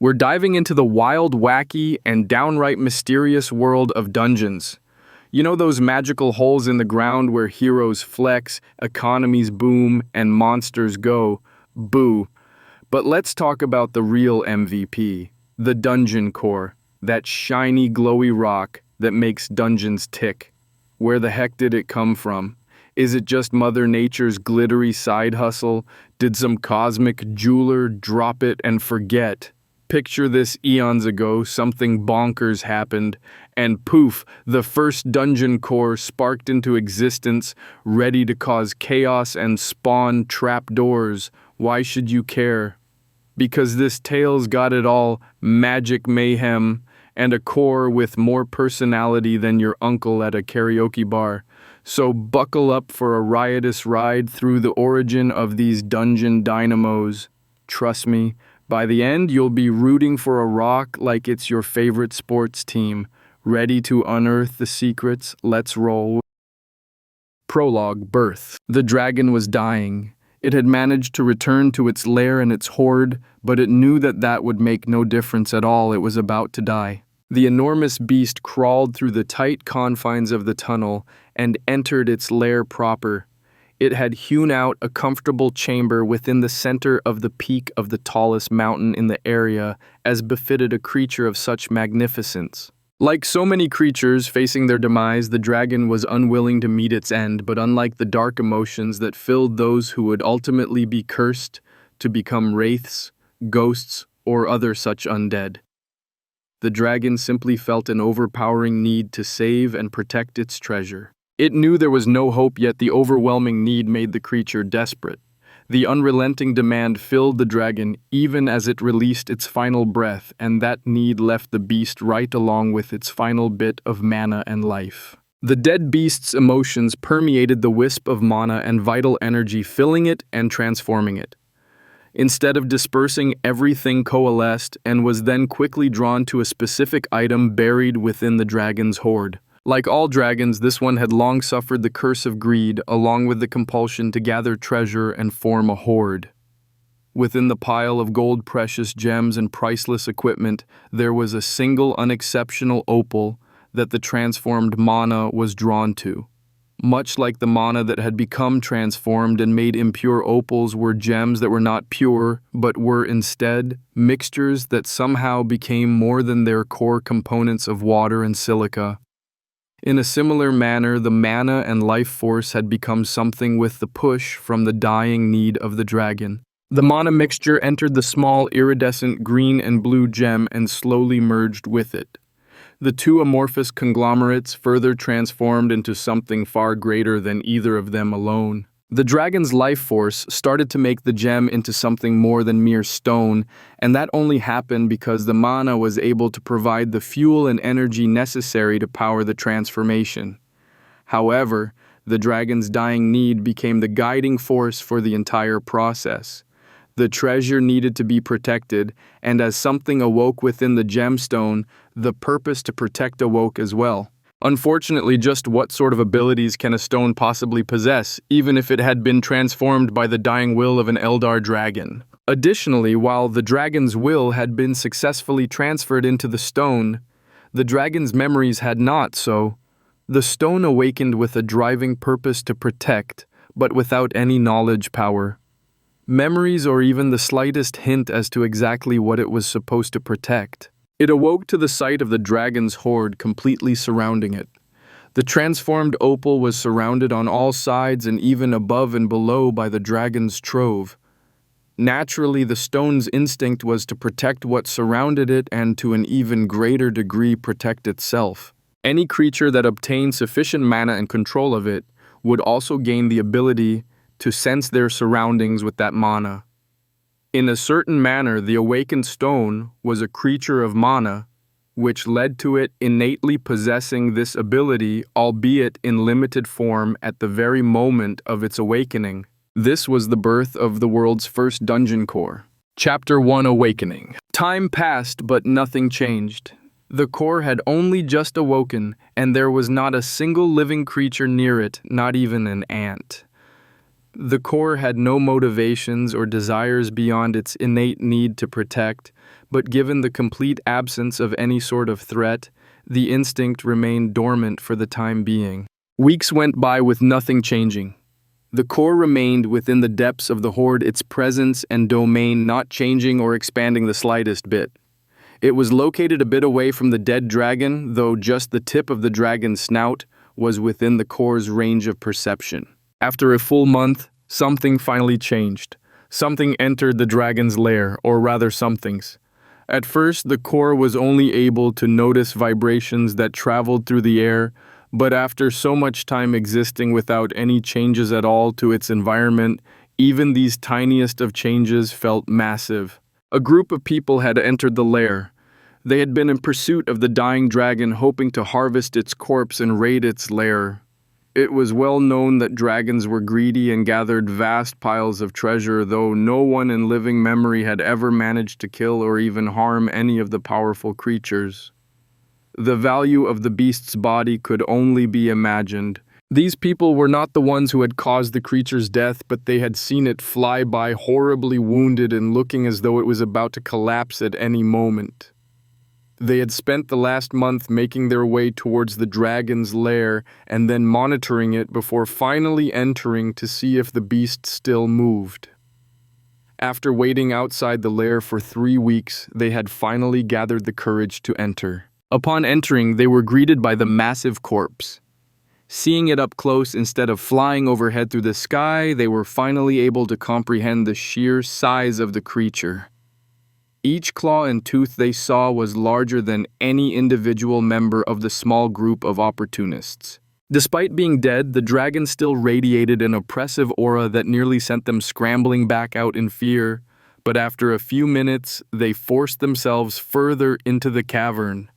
We're diving into the wild, wacky, and downright mysterious world of dungeons. You know those magical holes in the ground where heroes flex, economies boom, and monsters go boo. But let's talk about the real MVP, the dungeon core, that shiny, glowy rock that makes dungeons tick. Where the heck did it come from? Is it just Mother Nature's glittery side hustle? Did some cosmic jeweler drop it and forget? Picture this: eons ago, something bonkers happened, and poof, the first dungeon core sparked into existence, ready to cause chaos and spawn trapdoors. Why should you care? Because this tale's got it all: magic, mayhem, and a core with more personality than your uncle at a karaoke bar. So buckle up for a riotous ride through the origin of these dungeon dynamos. Trust me, by the end you'll be rooting for a rock like it's your favorite sports team. Ready to unearth the secrets? Let's roll. Prologue: Birth. The dragon was dying. It had managed to return to its lair and its hoard, but it knew that would make no difference at all. It was about to die. The enormous beast crawled through the tight confines of the tunnel and entered its lair proper. It had hewn out a comfortable chamber within the center of the peak of the tallest mountain in the area, as befitted a creature of such magnificence. Like so many creatures facing their demise, the dragon was unwilling to meet its end, but unlike the dark emotions that filled those who would ultimately be cursed to become wraiths, ghosts, or other such undead, the dragon simply felt an overpowering need to save and protect its treasure. It knew there was no hope, yet the overwhelming need made the creature desperate. The unrelenting demand filled the dragon even as it released its final breath, and that need left the beast right along with its final bit of mana and life. The dead beast's emotions permeated the wisp of mana and vital energy, filling it and transforming it. Instead of dispersing, everything coalesced and was then quickly drawn to a specific item buried within the dragon's hoard. Like all dragons, this one had long suffered the curse of greed, along with the compulsion to gather treasure and form a hoard. Within the pile of gold, precious gems, and priceless equipment, there was a single unexceptional opal that the transformed mana was drawn to. Much like the mana that had become transformed and made impure, opals were gems that were not pure, but were instead mixtures that somehow became more than their core components of water and silica. In a similar manner, the mana and life force had become something with the push from the dying need of the dragon. The mana mixture entered the small iridescent green and blue gem and slowly merged with it. The two amorphous conglomerates further transformed into something far greater than either of them alone. The dragon's life force started to make the gem into something more than mere stone, and that only happened because the mana was able to provide the fuel and energy necessary to power the transformation. However, the dragon's dying need became the guiding force for the entire process. The treasure needed to be protected, and as something awoke within the gemstone, the purpose to protect awoke as well. Unfortunately, just what sort of abilities can a stone possibly possess, even if it had been transformed by the dying will of an Eldar dragon? Additionally, while the dragon's will had been successfully transferred into the stone, the dragon's memories had not, so the stone awakened with a driving purpose to protect, but without any knowledge power, memories, or even the slightest hint as to exactly what it was supposed to protect. It awoke to the sight of the dragon's hoard completely surrounding it. The transformed opal was surrounded on all sides and even above and below by the dragon's trove. Naturally, the stone's instinct was to protect what surrounded it and to an even greater degree protect itself. Any creature that obtained sufficient mana and control of it would also gain the ability to sense their surroundings with that mana. In a certain manner, the awakened stone was a creature of mana, which led to it innately possessing this ability, albeit in limited form at the very moment of its awakening. This was the birth of the world's first dungeon core. Chapter 1: Awakening. Time passed, but nothing changed. The core had only just awoken, and there was not a single living creature near it, not even an ant. The core had no motivations or desires beyond its innate need to protect, but given the complete absence of any sort of threat, the instinct remained dormant for the time being. Weeks went by with nothing changing. The core remained within the depths of the horde, its presence and domain not changing or expanding the slightest bit. It was located a bit away from the dead dragon, though just the tip of the dragon's snout was within the core's range of perception. After a full month, something finally changed. Something entered the dragon's lair, or rather somethings. At first, the core was only able to notice vibrations that traveled through the air, but after so much time existing without any changes at all to its environment, even these tiniest of changes felt massive. A group of people had entered the lair. They had been in pursuit of the dying dragon, hoping to harvest its corpse and raid its lair. It was well known that dragons were greedy and gathered vast piles of treasure, though no one in living memory had ever managed to kill or even harm any of the powerful creatures. The value of the beast's body could only be imagined. These people were not the ones who had caused the creature's death, but they had seen it fly by horribly wounded and looking as though it was about to collapse at any moment. They had spent the last month making their way towards the dragon's lair and then monitoring it before finally entering to see if the beast still moved. After waiting outside the lair for 3 weeks, they had finally gathered the courage to enter. Upon entering, they were greeted by the massive corpse. Seeing it up close instead of flying overhead through the sky, they were finally able to comprehend the sheer size of the creature. Each claw and tooth they saw was larger than any individual member of the small group of opportunists. Despite being dead, the dragon still radiated an oppressive aura that nearly sent them scrambling back out in fear, but after a few minutes, they forced themselves further into the cavern.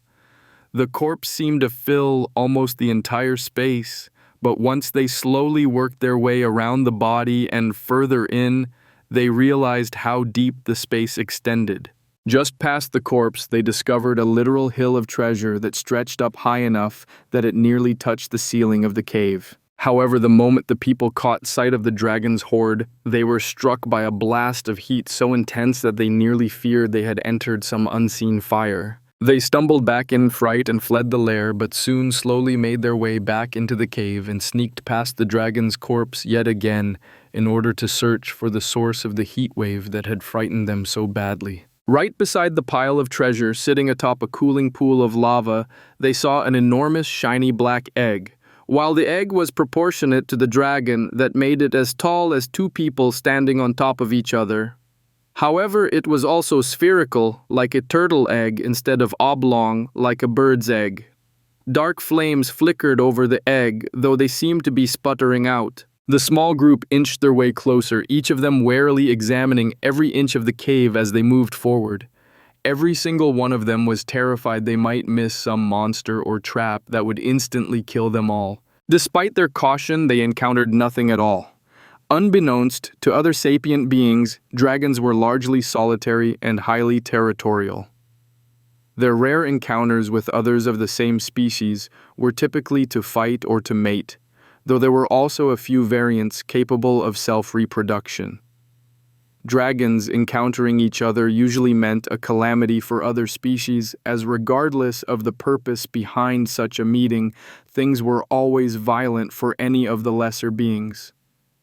The corpse seemed to fill almost the entire space, but once they slowly worked their way around the body and further in, they realized how deep the space extended. Just past the corpse, they discovered a literal hill of treasure that stretched up high enough that it nearly touched the ceiling of the cave. However, the moment the people caught sight of the dragon's horde, they were struck by a blast of heat so intense that they nearly feared they had entered some unseen fire. They stumbled back in fright and fled the lair, but soon slowly made their way back into the cave and sneaked past the dragon's corpse yet again in order to search for the source of the heat wave that had frightened them so badly. Right beside the pile of treasure, sitting atop a cooling pool of lava, they saw an enormous shiny black egg. While the egg was proportionate to the dragon that made it as tall as 2 people standing on top of each other. However, it was also spherical, like a turtle egg, instead of oblong, like a bird's egg. Dark flames flickered over the egg, though they seemed to be sputtering out. The small group inched their way closer, each of them warily examining every inch of the cave as they moved forward. Every single one of them was terrified they might miss some monster or trap that would instantly kill them all. Despite their caution, they encountered nothing at all. Unbeknownst to other sapient beings, dragons were largely solitary and highly territorial. Their rare encounters with others of the same species were typically to fight or to mate, though there were also a few variants capable of self-reproduction. Dragons encountering each other usually meant a calamity for other species, as regardless of the purpose behind such a meeting, things were always violent for any of the lesser beings.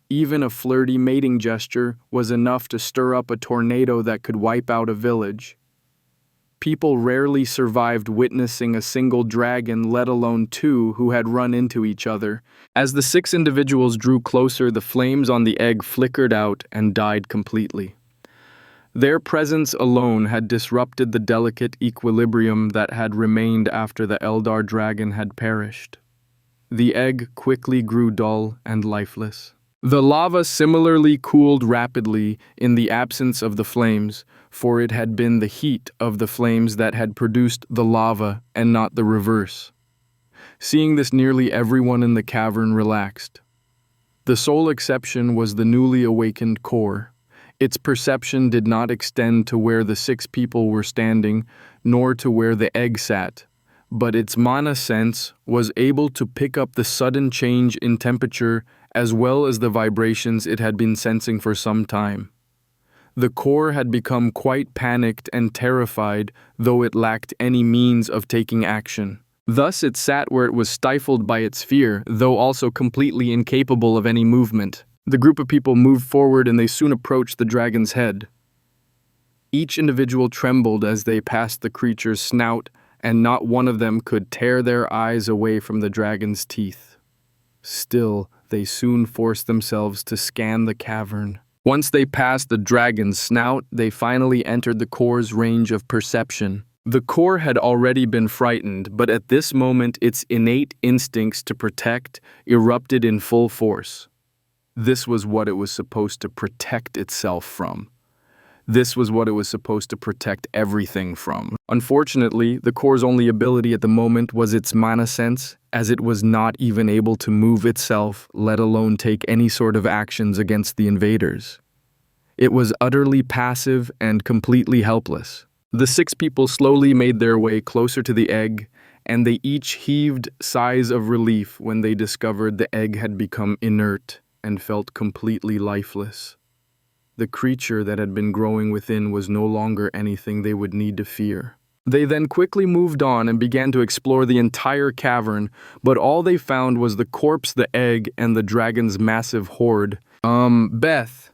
Even a flirty mating gesture was enough to stir up a tornado that could wipe out a village. People rarely survived witnessing a single dragon, let alone 2 who had run into each other. As the 6 individuals drew closer, the flames on the egg flickered out and died completely. Their presence alone had disrupted the delicate equilibrium that had remained after the Eldar dragon had perished. The egg quickly grew dull and lifeless. The lava similarly cooled rapidly in the absence of the flames, for it had been the heat of the flames that had produced the lava and not the reverse. Seeing this, nearly everyone in the cavern relaxed. The sole exception was the newly awakened core. Its perception did not extend to where the 6 people were standing, nor to where the egg sat, but its mana sense was able to pick up the sudden change in temperature as well as the vibrations it had been sensing for some time. The core had become quite panicked and terrified, though it lacked any means of taking action. Thus it sat where it was stifled by its fear, though also completely incapable of any movement. The group of people moved forward and they soon approached the dragon's head. Each individual trembled as they passed the creature's snout, and not one of them could tear their eyes away from the dragon's teeth. Still, they soon forced themselves to scan the cavern. Once they passed the dragon's snout, they finally entered the core's range of perception. The core had already been frightened, but at this moment its innate instincts to protect erupted in full force. This was what it was supposed to protect itself from. This was what it was supposed to protect everything from. Unfortunately, the core's only ability at the moment was its mana sense, as it was not even able to move itself, let alone take any sort of actions against the invaders. It was utterly passive and completely helpless. The 6 people slowly made their way closer to the egg, and they each heaved sighs of relief when they discovered the egg had become inert and felt completely lifeless. The creature that had been growing within was no longer anything they would need to fear. They then quickly moved on and began to explore the entire cavern, but all they found was the corpse, the egg, and the dragon's massive horde. Beth,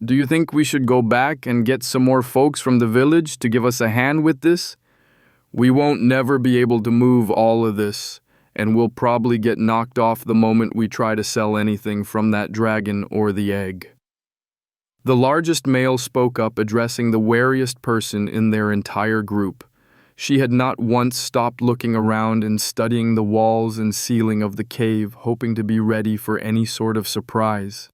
do you think we should go back and get some more folks from the village to give us a hand with this? We won't never be able to move all of this, and we'll probably get knocked off the moment we try to sell anything from that dragon or the egg. The largest male spoke up, addressing the wariest person in their entire group. She had not once stopped looking around and studying the walls and ceiling of the cave, hoping to be ready for any sort of surprise.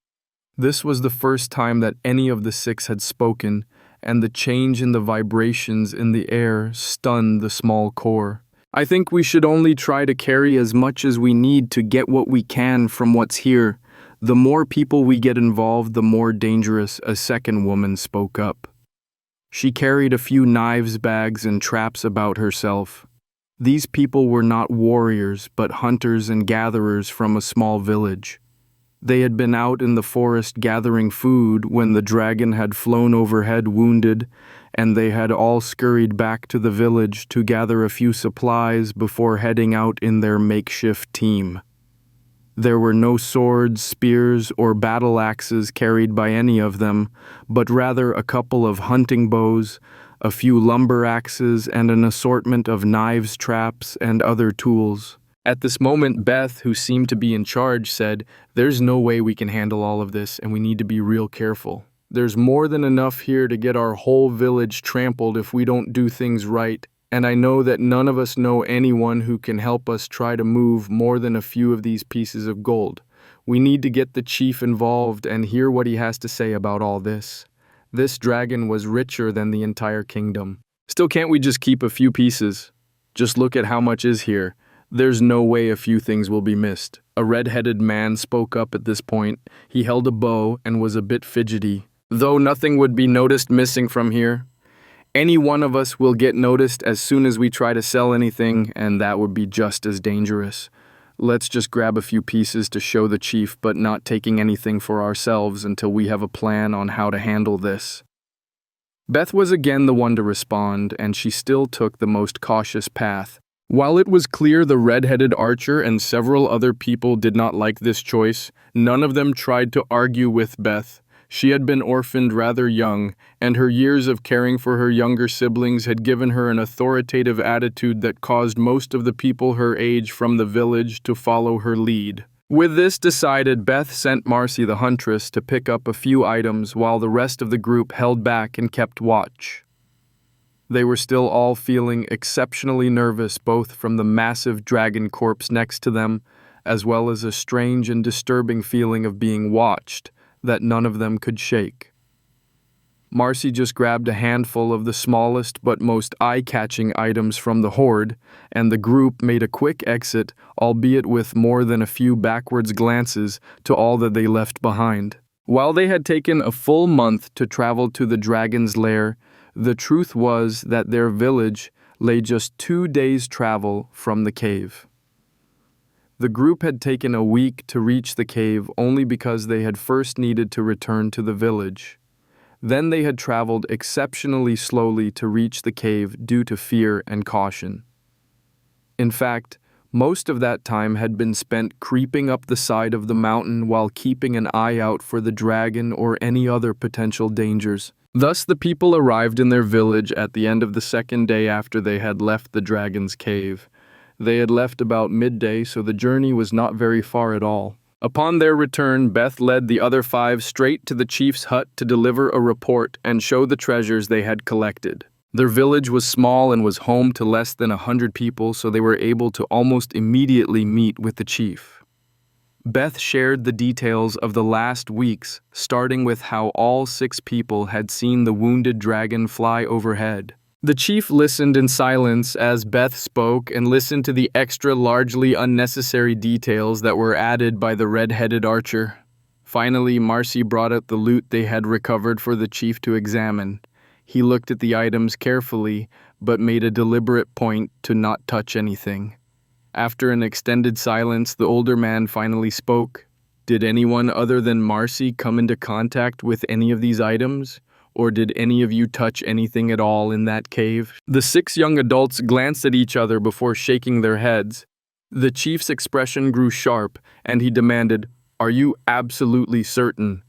This was the first time that any of the 6 had spoken, and the change in the vibrations in the air stunned the small core. I think we should only try to carry as much as we need to get what we can from what's here. The more people we get involved, the more dangerous, a second woman spoke up. She carried a few knives, bags, and traps about herself. These people were not warriors, but hunters and gatherers from a small village. They had been out in the forest gathering food when the dragon had flown overhead wounded, and they had all scurried back to the village to gather a few supplies before heading out in their makeshift team. There were no swords, spears, or battle axes carried by any of them, but rather a couple of hunting bows, a few lumber axes, and an assortment of knives, traps, and other tools. At this moment, Beth, who seemed to be in charge, said, "There's no way we can handle all of this, and we need to be real careful. There's more than enough here to get our whole village trampled if we don't do things right, and I know that none of us know anyone who can help us try to move more than a few of these pieces of gold. We need to get the chief involved and hear what he has to say about all this. This dragon was richer than the entire kingdom. Still, can't we just keep a few pieces? Just look at how much is here. There's no way a few things will be missed." A red-headed man spoke up at this point. He held a bow and was a bit fidgety. "Though nothing would be noticed missing from here. Any one of us will get noticed as soon as we try to sell anything, and that would be just as dangerous. Let's just grab a few pieces to show the chief, but not taking anything for ourselves until we have a plan on how to handle this." Beth was again the one to respond, and she still took the most cautious path. While it was clear the red-headed archer and several other people did not like this choice, none of them tried to argue with Beth. She had been orphaned rather young, and her years of caring for her younger siblings had given her an authoritative attitude that caused most of the people her age from the village to follow her lead. With this decided, Beth sent Marcy the huntress to pick up a few items while the rest of the group held back and kept watch. They were still all feeling exceptionally nervous, both from the massive dragon corpse next to them, as well as a strange and disturbing feeling of being watched that none of them could shake. Marcy just grabbed a handful of the smallest but most eye-catching items from the horde, and the group made a quick exit, albeit with more than a few backwards glances to all that they left behind. While they had taken a full month to travel to the dragon's lair, the truth was that their village lay just 2 days' travel from the cave. The group had taken a week to reach the cave only because they had first needed to return to the village. Then they had traveled exceptionally slowly to reach the cave due to fear and caution. In fact, most of that time had been spent creeping up the side of the mountain while keeping an eye out for the dragon or any other potential dangers. Thus, the people arrived in their village at the end of the second day after they had left the dragon's cave. They had left about midday, so the journey was not very far at all. Upon their return, Beth led the other 5 straight to the chief's hut to deliver a report and show the treasures they had collected. Their village was small and was home to less than 100 people, so they were able to almost immediately meet with the chief. Beth shared the details of the last weeks, starting with how all 6 people had seen the wounded dragon fly overhead. The chief listened in silence as Beth spoke and listened to the extra largely unnecessary details that were added by the red-headed archer. Finally, Marcy brought out the loot they had recovered for the chief to examine. He looked at the items carefully, but made a deliberate point to not touch anything. After an extended silence, the older man finally spoke. Did anyone other than Marcy come into contact with any of these items? Or did any of you touch anything at all in that cave? The 6 young adults glanced at each other before shaking their heads. The chief's expression grew sharp, and he demanded, "Are you absolutely certain?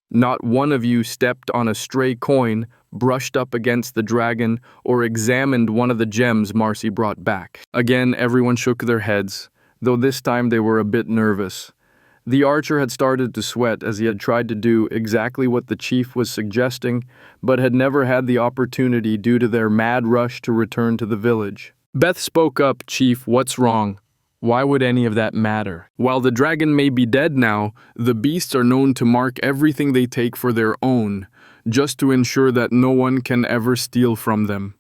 Not one of you stepped on a stray coin, brushed up against the dragon, or examined one of the gems Marcy brought back." Again, everyone shook their heads, though this time they were a bit nervous. The archer had started to sweat as he had tried to do exactly what the chief was suggesting, but had never had the opportunity due to their mad rush to return to the village. Beth spoke up, "Chief, what's wrong? Why would any of that matter? While the dragon may be dead now, the beasts are known to mark everything they take for their own, just to ensure that no one can ever steal from them.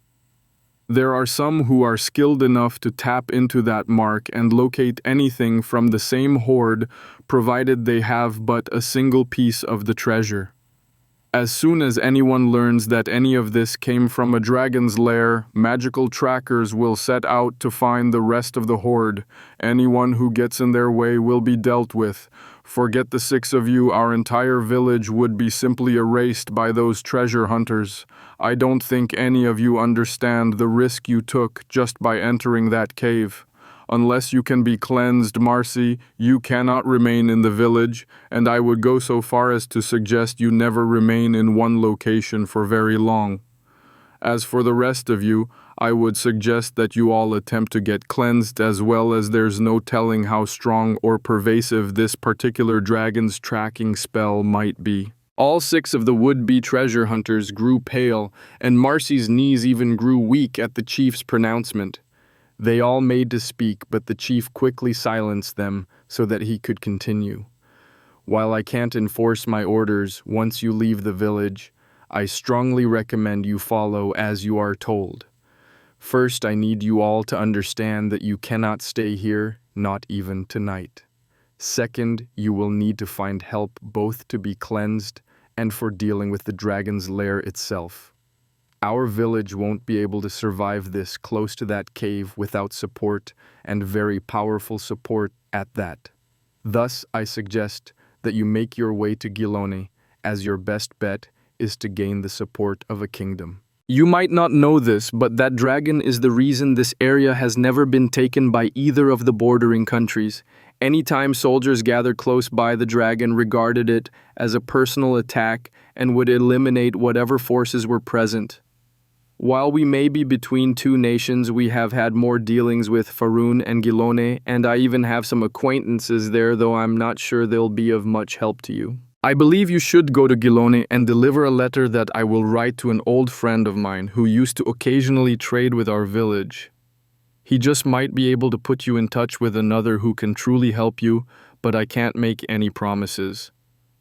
There are some who are skilled enough to tap into that mark and locate anything from the same hoard, provided they have but a single piece of the treasure. As soon as anyone learns that any of this came from a dragon's lair, magical trackers will set out to find the rest of the hoard. Anyone who gets in their way will be dealt with. Forget the 6 of you, our entire village would be simply erased by those treasure hunters. I don't think any of you understand the risk you took just by entering that cave. Unless you can be cleansed, Marcy, you cannot remain in the village, and I would go so far as to suggest you never remain in one location for very long. As for the rest of you, I would suggest that you all attempt to get cleansed as well, as there's no telling how strong or pervasive this particular dragon's tracking spell might be." All 6 of the would-be treasure hunters grew pale, and Marcy's knees even grew weak at the chief's pronouncement. They all made to speak, but the chief quickly silenced them so that he could continue. "While I can't enforce my orders once you leave the village, I strongly recommend you follow as you are told. First, I need you all to understand that you cannot stay here, not even tonight. Second, you will need to find help both to be cleansed and for dealing with the dragon's lair itself. Our village won't be able to survive this close to that cave without support, and very powerful support at that. Thus, I suggest that you make your way to Gilone, as your best bet is to gain the support of a kingdom. You might not know this, but that dragon is the reason this area has never been taken by either of the bordering countries. Anytime soldiers gathered close by, the dragon regarded it as a personal attack and would eliminate whatever forces were present. While we may be between 2 nations, we have had more dealings with Faroon and Gilone, and I even have some acquaintances there, though I'm not sure they'll be of much help to you. I believe you should go to Gilone and deliver a letter that I will write to an old friend of mine who used to occasionally trade with our village. He just might be able to put you in touch with another who can truly help you, but I can't make any promises.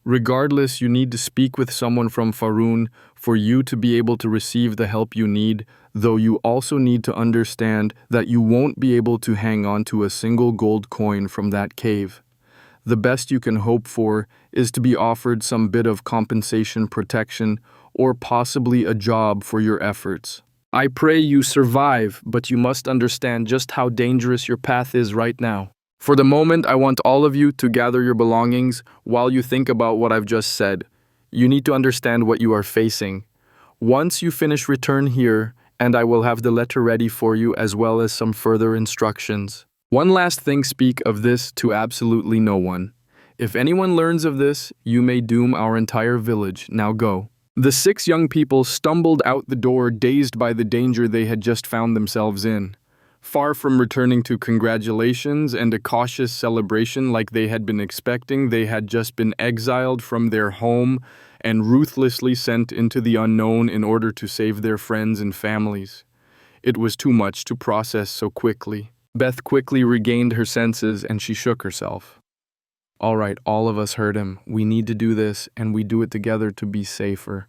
Regardless, you need to speak with someone from Faroon for you to be able to receive the help you need, though you also need to understand that you won't be able to hang on to a single gold coin from that cave. The best you can hope for is to be offered some bit of compensation, protection, or possibly a job for your efforts. I pray you survive, but you must understand just how dangerous your path is right now. For the moment, I want all of you to gather your belongings while you think about what I've just said. You need to understand what you are facing. Once you finish, return here, and I will have the letter ready for you as well as some further instructions. One last thing, speak of this to absolutely no one. If anyone learns of this, you may doom our entire village. Now go." The 6 young people stumbled out the door, dazed by the danger they had just found themselves in. Far from returning to congratulations and a cautious celebration like they had been expecting, they had just been exiled from their home and ruthlessly sent into the unknown in order to save their friends and families. It was too much to process so quickly. Beth quickly regained her senses and she shook herself. "All right, all of us heard him. We need to do this, and we do it together to be safer.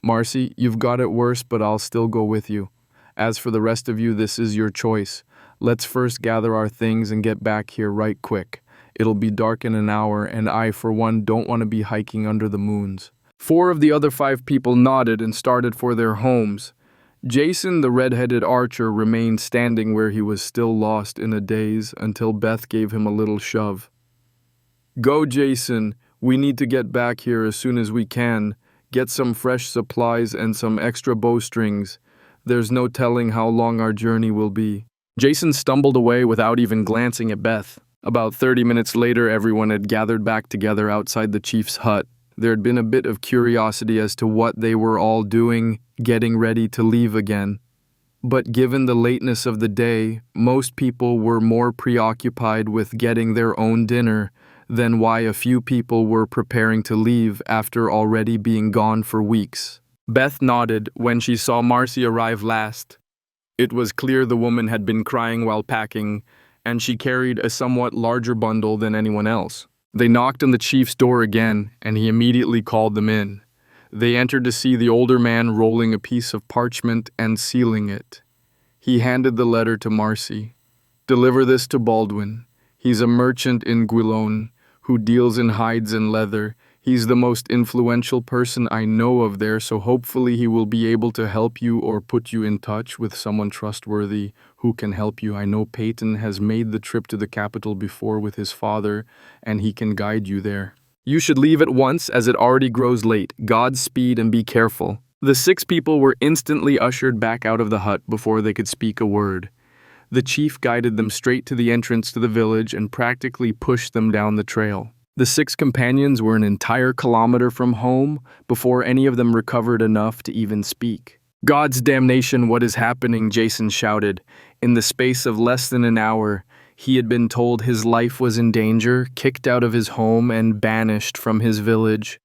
Marcy, you've got it worse, but I'll still go with you. As for the rest of you, this is your choice. Let's first gather our things and get back here right quick. It'll be dark in an hour, and I, for one, don't want to be hiking under the moons." 4 of the other 5 people nodded and started for their homes. Jason, the red-headed archer, remained standing where he was still lost in a daze until Beth gave him a little shove. "Go, Jason. We need to get back here as soon as we can. Get some fresh supplies and some extra bowstrings. There's no telling how long our journey will be." Jason stumbled away without even glancing at Beth. About 30 minutes later, everyone had gathered back together outside the chief's hut. There had been a bit of curiosity as to what they were all doing, getting ready to leave again. But given the lateness of the day, most people were more preoccupied with getting their own dinner than why a few people were preparing to leave after already being gone for weeks. Beth nodded when she saw Marcy arrive last. It was clear the woman had been crying while packing, and she carried a somewhat larger bundle than anyone else. They knocked on the chief's door again, and he immediately called them in. They entered to see the older man rolling a piece of parchment and sealing it. He handed the letter to Marcy. "Deliver this to Baldwin. He's a merchant in Guilone who deals in hides and leather. He's the most influential person I know of there, so hopefully he will be able to help you or put you in touch with someone trustworthy who can help you. I know Peyton has made the trip to the capital before with his father, and he can guide you there. You should leave at once as it already grows late. Godspeed and be careful." The 6 people were instantly ushered back out of the hut before they could speak a word. The chief guided them straight to the entrance to the village and practically pushed them down the trail. The 6 companions were an entire kilometer from home before any of them recovered enough to even speak. "God's damnation, what is happening?" Jason shouted. In the space of less than an hour, he had been told his life was in danger, kicked out of his home, and banished from his village.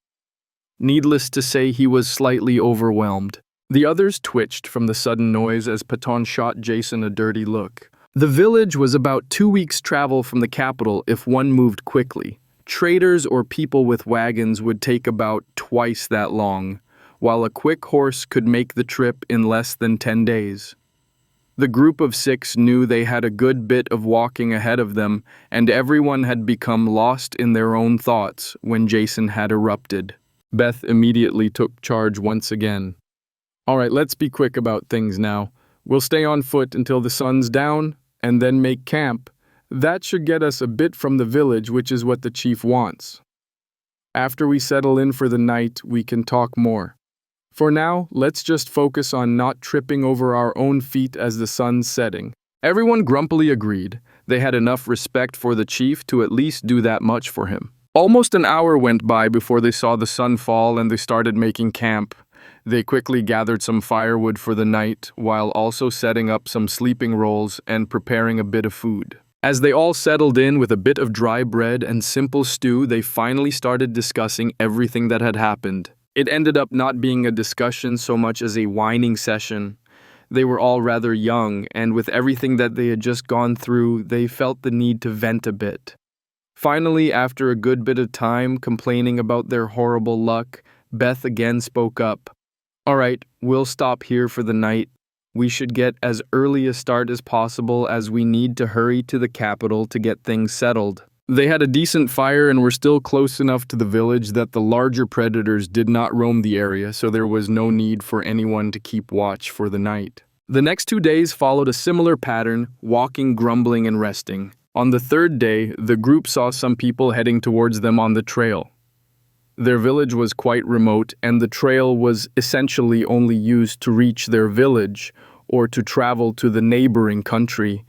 Needless to say, he was slightly overwhelmed. The others twitched from the sudden noise as Paton shot Jason a dirty look. The village was about 2 weeks' travel from the capital if one moved quickly. Traders or people with wagons would take about twice that long, while a quick horse could make the trip in less than 10 days. The group of 6 knew they had a good bit of walking ahead of them, and everyone had become lost in their own thoughts when Jason had erupted. Beth immediately took charge once again. "All right, let's be quick about things now. We'll stay on foot until the sun's down, and then make camp. That should get us a bit from the village, which is what the chief wants. After we settle in for the night, we can talk more. For now, let's just focus on not tripping over our own feet as the sun's setting." Everyone grumpily agreed. They had enough respect for the chief to at least do that much for him. Almost an hour went by before they saw the sun fall and they started making camp. They quickly gathered some firewood for the night, while also setting up some sleeping rolls and preparing a bit of food. As they all settled in with a bit of dry bread and simple stew, they finally started discussing everything that had happened. It ended up not being a discussion so much as a whining session. They were all rather young, and with everything that they had just gone through, they felt the need to vent a bit. Finally, after a good bit of time complaining about their horrible luck, Beth again spoke up. "All right, we'll stop here for the night. We should get as early a start as possible as we need to hurry to the capital to get things settled." They had a decent fire and were still close enough to the village that the larger predators did not roam the area, so there was no need for anyone to keep watch for the night. The next 2 days followed a similar pattern, walking, grumbling, and resting. On the 3rd day, the group saw some people heading towards them on the trail. Their village was quite remote, and the trail was essentially only used to reach their village or to travel to the neighboring country,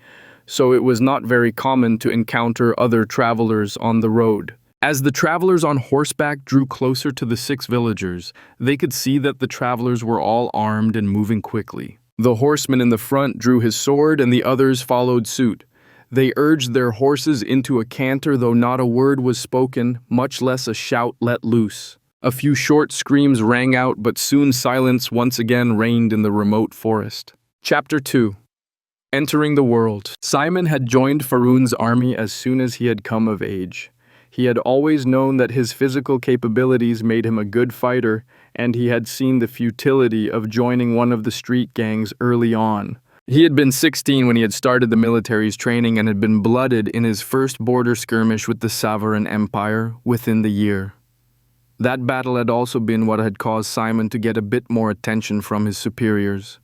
so it was not very common to encounter other travelers on the road. As the travelers on horseback drew closer to the 6 villagers, they could see that the travelers were all armed and moving quickly. The horseman in the front drew his sword, and the others followed suit. They urged their horses into a canter, though not a word was spoken, much less a shout let loose. A few short screams rang out, but soon silence once again reigned in the remote forest. Chapter 2. Entering the world. Simon had joined Faroon's army as soon as he had come of age. He had always known that his physical capabilities made him a good fighter, and he had seen the futility of joining one of the street gangs early on. He had been 16 when he had started the military's training and had been blooded in his first border skirmish with the Savaran Empire within the year. That battle had also been what had caused Simon to get a bit more attention from his superiors.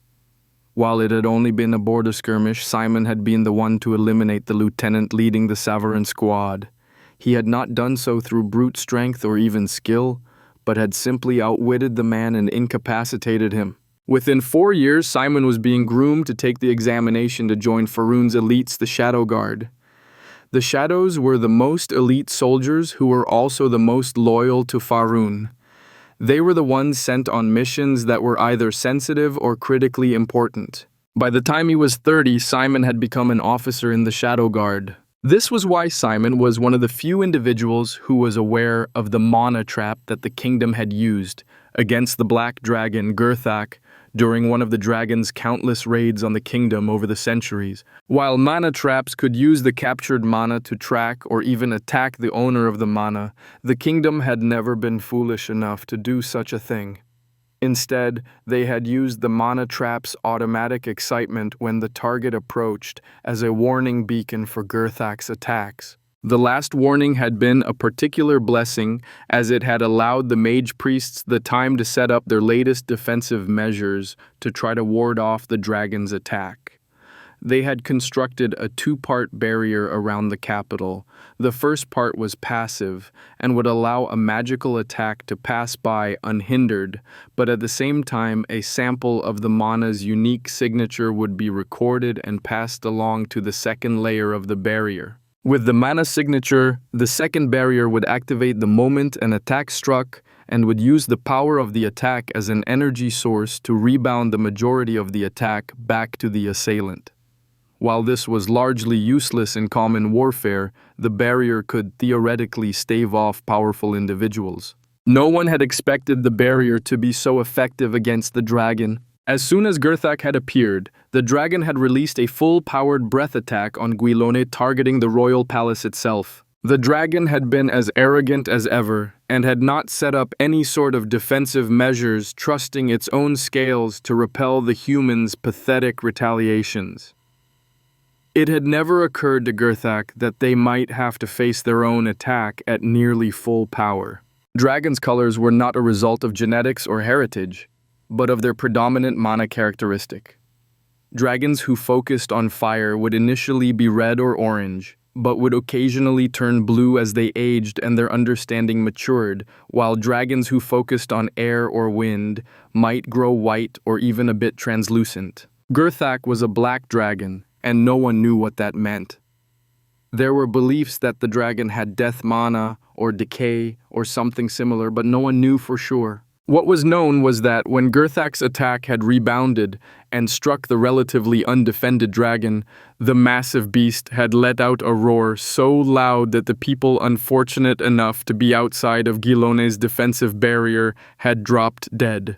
While it had only been a border skirmish, Simon had been the one to eliminate the lieutenant leading the Savaran squad. He had not done so through brute strength or even skill, but had simply outwitted the man and incapacitated him. Within 4 years, Simon was being groomed to take the examination to join Faroon's elites, the Shadow Guard. The Shadows were the most elite soldiers who were also the most loyal to Faroon. They were the ones sent on missions that were either sensitive or critically important. By the time he was 30, Simon had become an officer in the Shadow Guard. This was why Simon was one of the few individuals who was aware of the mana trap that the kingdom had used against the black dragon Gurthak during one of the dragon's countless raids on the kingdom over the centuries. While mana traps could use the captured mana to track or even attack the owner of the mana, the kingdom had never been foolish enough to do such a thing. Instead, they had used the mana trap's automatic excitement when the target approached as a warning beacon for Gurthak's attacks. The last warning had been a particular blessing, as it had allowed the mage priests the time to set up their latest defensive measures to try to ward off the dragon's attack. They had constructed a 2-part barrier around the capital. The first part was passive and would allow a magical attack to pass by unhindered, but at the same time a sample of the mana's unique signature would be recorded and passed along to the second layer of the barrier. With the mana signature, the second barrier would activate the moment an attack struck and would use the power of the attack as an energy source to rebound the majority of the attack back to the assailant. While this was largely useless in common warfare, the barrier could theoretically stave off powerful individuals. No one had expected the barrier to be so effective against the dragon. As soon as Gurthak had appeared, the dragon had released a full-powered breath attack on Guilone, targeting the royal palace itself. The dragon had been as arrogant as ever, and had not set up any sort of defensive measures, trusting its own scales to repel the humans' pathetic retaliations. It had never occurred to Gurthak that they might have to face their own attack at nearly full power. Dragons' colors were not a result of genetics or heritage, but of their predominant mana characteristic. Dragons who focused on fire would initially be red or orange, but would occasionally turn blue as they aged and their understanding matured, while dragons who focused on air or wind might grow white or even a bit translucent. Gurthak was a black dragon, and no one knew what that meant. There were beliefs that the dragon had death mana or decay or something similar, but no one knew for sure. What was known was that when Gurthak's attack had rebounded and struck the relatively undefended dragon, the massive beast had let out a roar so loud that the people unfortunate enough to be outside of Guilone's defensive barrier had dropped dead.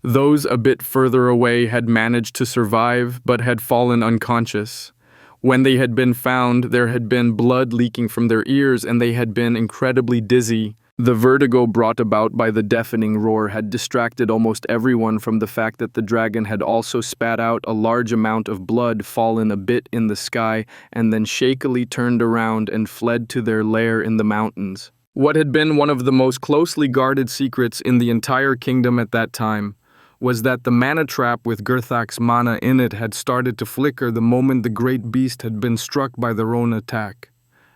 Those a bit further away had managed to survive but had fallen unconscious. When they had been found, there had been blood leaking from their ears and they had been incredibly dizzy. The vertigo brought about by the deafening roar had distracted almost everyone from the fact that the dragon had also spat out a large amount of blood fallen a bit in the sky and then shakily turned around and fled to their lair in the mountains. What had been one of the most closely guarded secrets in the entire kingdom at that time was that the mana trap with Gurthak's mana in it had started to flicker the moment the great beast had been struck by their own attack.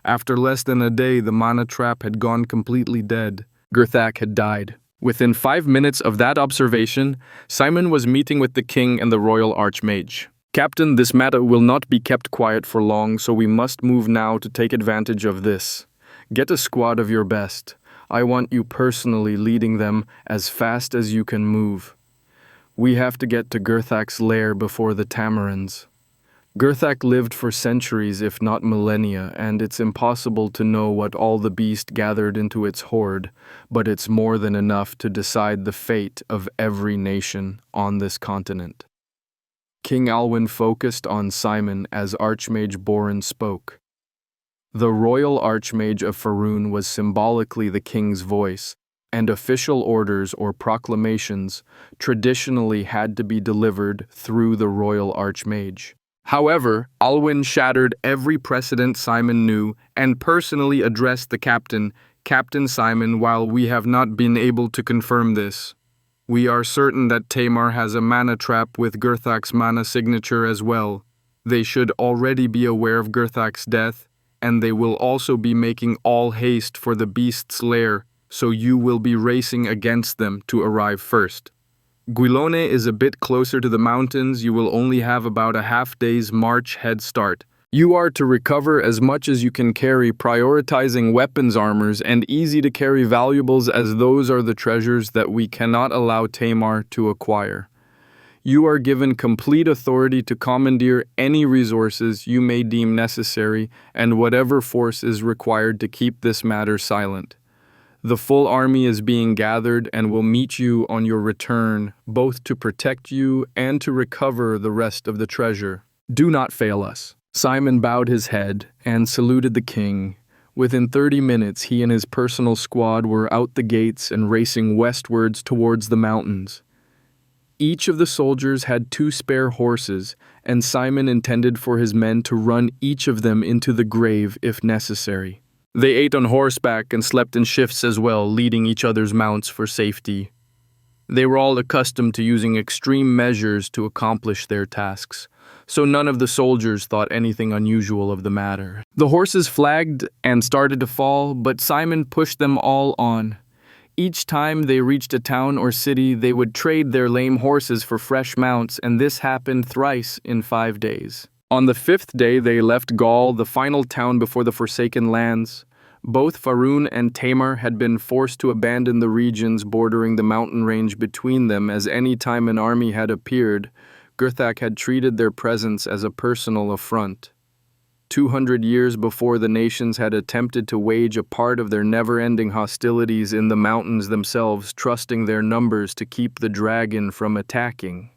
After less than a day, the mana trap had gone completely dead, Gurthak had died. Within 5 minutes of that observation, Simon was meeting with the king and the royal archmage. "Captain, this matter will not be kept quiet for long, so we must move now to take advantage of this. Get a squad of your best. I want you personally leading them as fast as you can move. We have to get to Gurthak's lair before the Tamarins." Gurthak lived for centuries, if not millennia, and it's impossible to know what all the beast gathered into its hoard, but it's more than enough to decide the fate of every nation on this continent. King Alwyn focused on Simon as Archmage Boren spoke. The royal Archmage of Faerun was symbolically the king's voice, and official orders or proclamations traditionally had to be delivered through the royal Archmage. However, Alwyn shattered every precedent Simon knew and personally addressed the captain, "Captain Simon, while we have not been able to confirm this, we are certain that Tamar has a mana trap with Gurthak's mana signature as well. They should already be aware of Gurthak's death, and they will also be making all haste for the beast's lair, so you will be racing against them to arrive first. Guilone is a bit closer to the mountains. You will only have about a half-day's march head start. You are to recover as much as you can carry, prioritizing weapons armors and easy-to-carry valuables, as those are the treasures that we cannot allow Tamar to acquire. You are given complete authority to commandeer any resources you may deem necessary and whatever force is required to keep this matter silent. The full army is being gathered and will meet you on your return, both to protect you and to recover the rest of the treasure. Do not fail us." Simon bowed his head and saluted the king. Within 30 minutes, he and his personal squad were out the gates and racing westwards towards the mountains. Each of the soldiers had 2 spare horses, and Simon intended for his men to run each of them into the grave if necessary. They ate on horseback and slept in shifts as well, leading each other's mounts for safety. They were all accustomed to using extreme measures to accomplish their tasks, so none of the soldiers thought anything unusual of the matter. The horses flagged and started to fall, but Simon pushed them all on. Each time they reached a town or city, they would trade their lame horses for fresh mounts, and this happened thrice in 5 days. On the 5th day, they left Gaul, the final town before the Forsaken Lands. Both Faerun and Tamar had been forced to abandon the regions bordering the mountain range between them, as any time an army had appeared, Gurthak had treated their presence as a personal affront. 200 years before, the nations had attempted to wage a part of their never-ending hostilities in the mountains themselves, trusting their numbers to keep the dragon from attacking.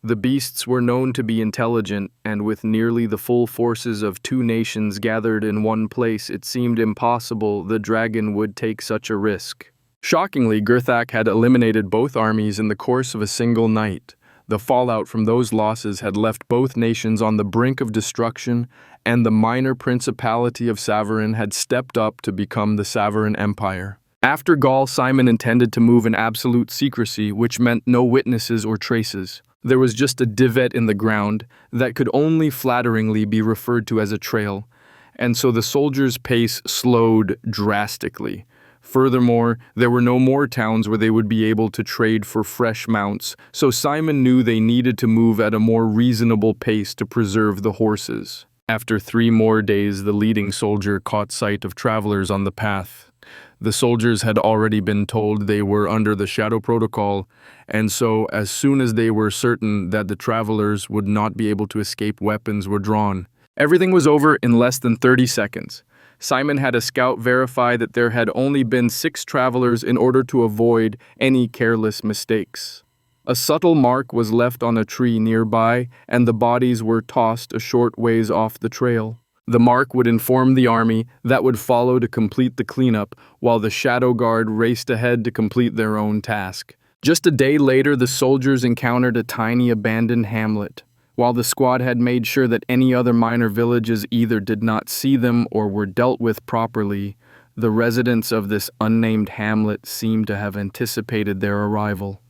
The beasts were known to be intelligent, and with nearly the full forces of 2 nations gathered in one place, it seemed impossible the dragon would take such a risk. Shockingly, Gurthak had eliminated both armies in the course of a single night. The fallout from those losses had left both nations on the brink of destruction, and the minor principality of Saverin had stepped up to become the Saverin Empire. After Gaul, Simon intended to move in absolute secrecy, which meant no witnesses or traces. There was just a divot in the ground that could only flatteringly be referred to as a trail, and so the soldiers' pace slowed drastically. Furthermore, there were no more towns where they would be able to trade for fresh mounts, so Simon knew they needed to move at a more reasonable pace to preserve the horses. After 3 more days, the leading soldier caught sight of travelers on the path. The soldiers had already been told they were under the Shadow Protocol, and so as soon as they were certain that the travelers would not be able to escape, weapons were drawn. Everything was over in less than 30 seconds. Simon had a scout verify that there had only been 6 travelers in order to avoid any careless mistakes. A subtle mark was left on a tree nearby, and the bodies were tossed a short ways off the trail. The mark would inform the army that would follow to complete the cleanup, while the Shadow Guard raced ahead to complete their own task. Just a day later, the soldiers encountered a tiny abandoned hamlet. While the squad had made sure that any other minor villages either did not see them or were dealt with properly, the residents of this unnamed hamlet seemed to have anticipated their arrival.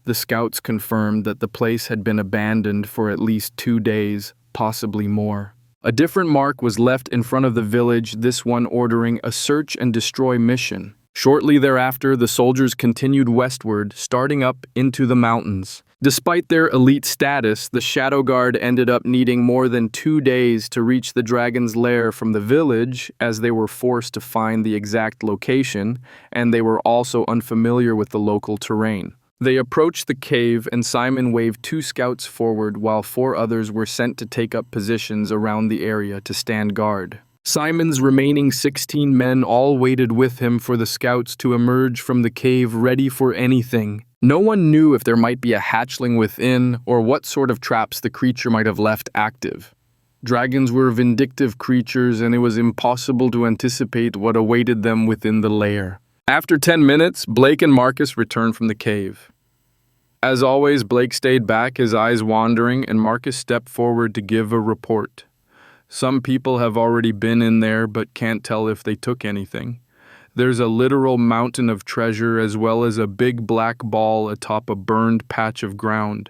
The scouts confirmed that the place had been abandoned for at least 2 days, possibly more. A different mark was left in front of the village, this one ordering a search and destroy mission. Shortly thereafter, the soldiers continued westward, starting up into the mountains. Despite their elite status, the Shadow Guard ended up needing more than 2 days to reach the dragon's lair from the village, as they were forced to find the exact location, and they were also unfamiliar with the local terrain. They approached the cave, and Simon waved 2 scouts forward while 4 others were sent to take up positions around the area to stand guard. Simon's remaining 16 men all waited with him for the scouts to emerge from the cave ready for anything. No one knew if there might be a hatchling within or what sort of traps the creature might have left active. Dragons were vindictive creatures, and it was impossible to anticipate what awaited them within the lair. After 10 minutes, Blake and Marcus returned from the cave. As always, Blake stayed back, his eyes wandering, and Marcus stepped forward to give a report. Some people have already been in there but can't tell if they took anything. There's a literal mountain of treasure as well as a big black ball atop a burned patch of ground.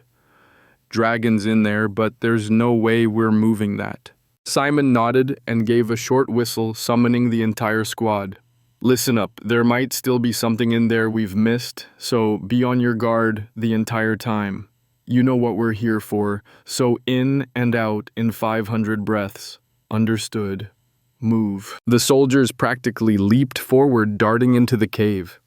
Dragons in there, but there's no way we're moving that. Simon nodded and gave a short whistle, summoning the entire squad. Listen up, there might still be something in there we've missed, so be on your guard the entire time. You know what we're here for, so in and out in 500 breaths. Understood. Move. The soldiers practically leaped forward, darting into the cave.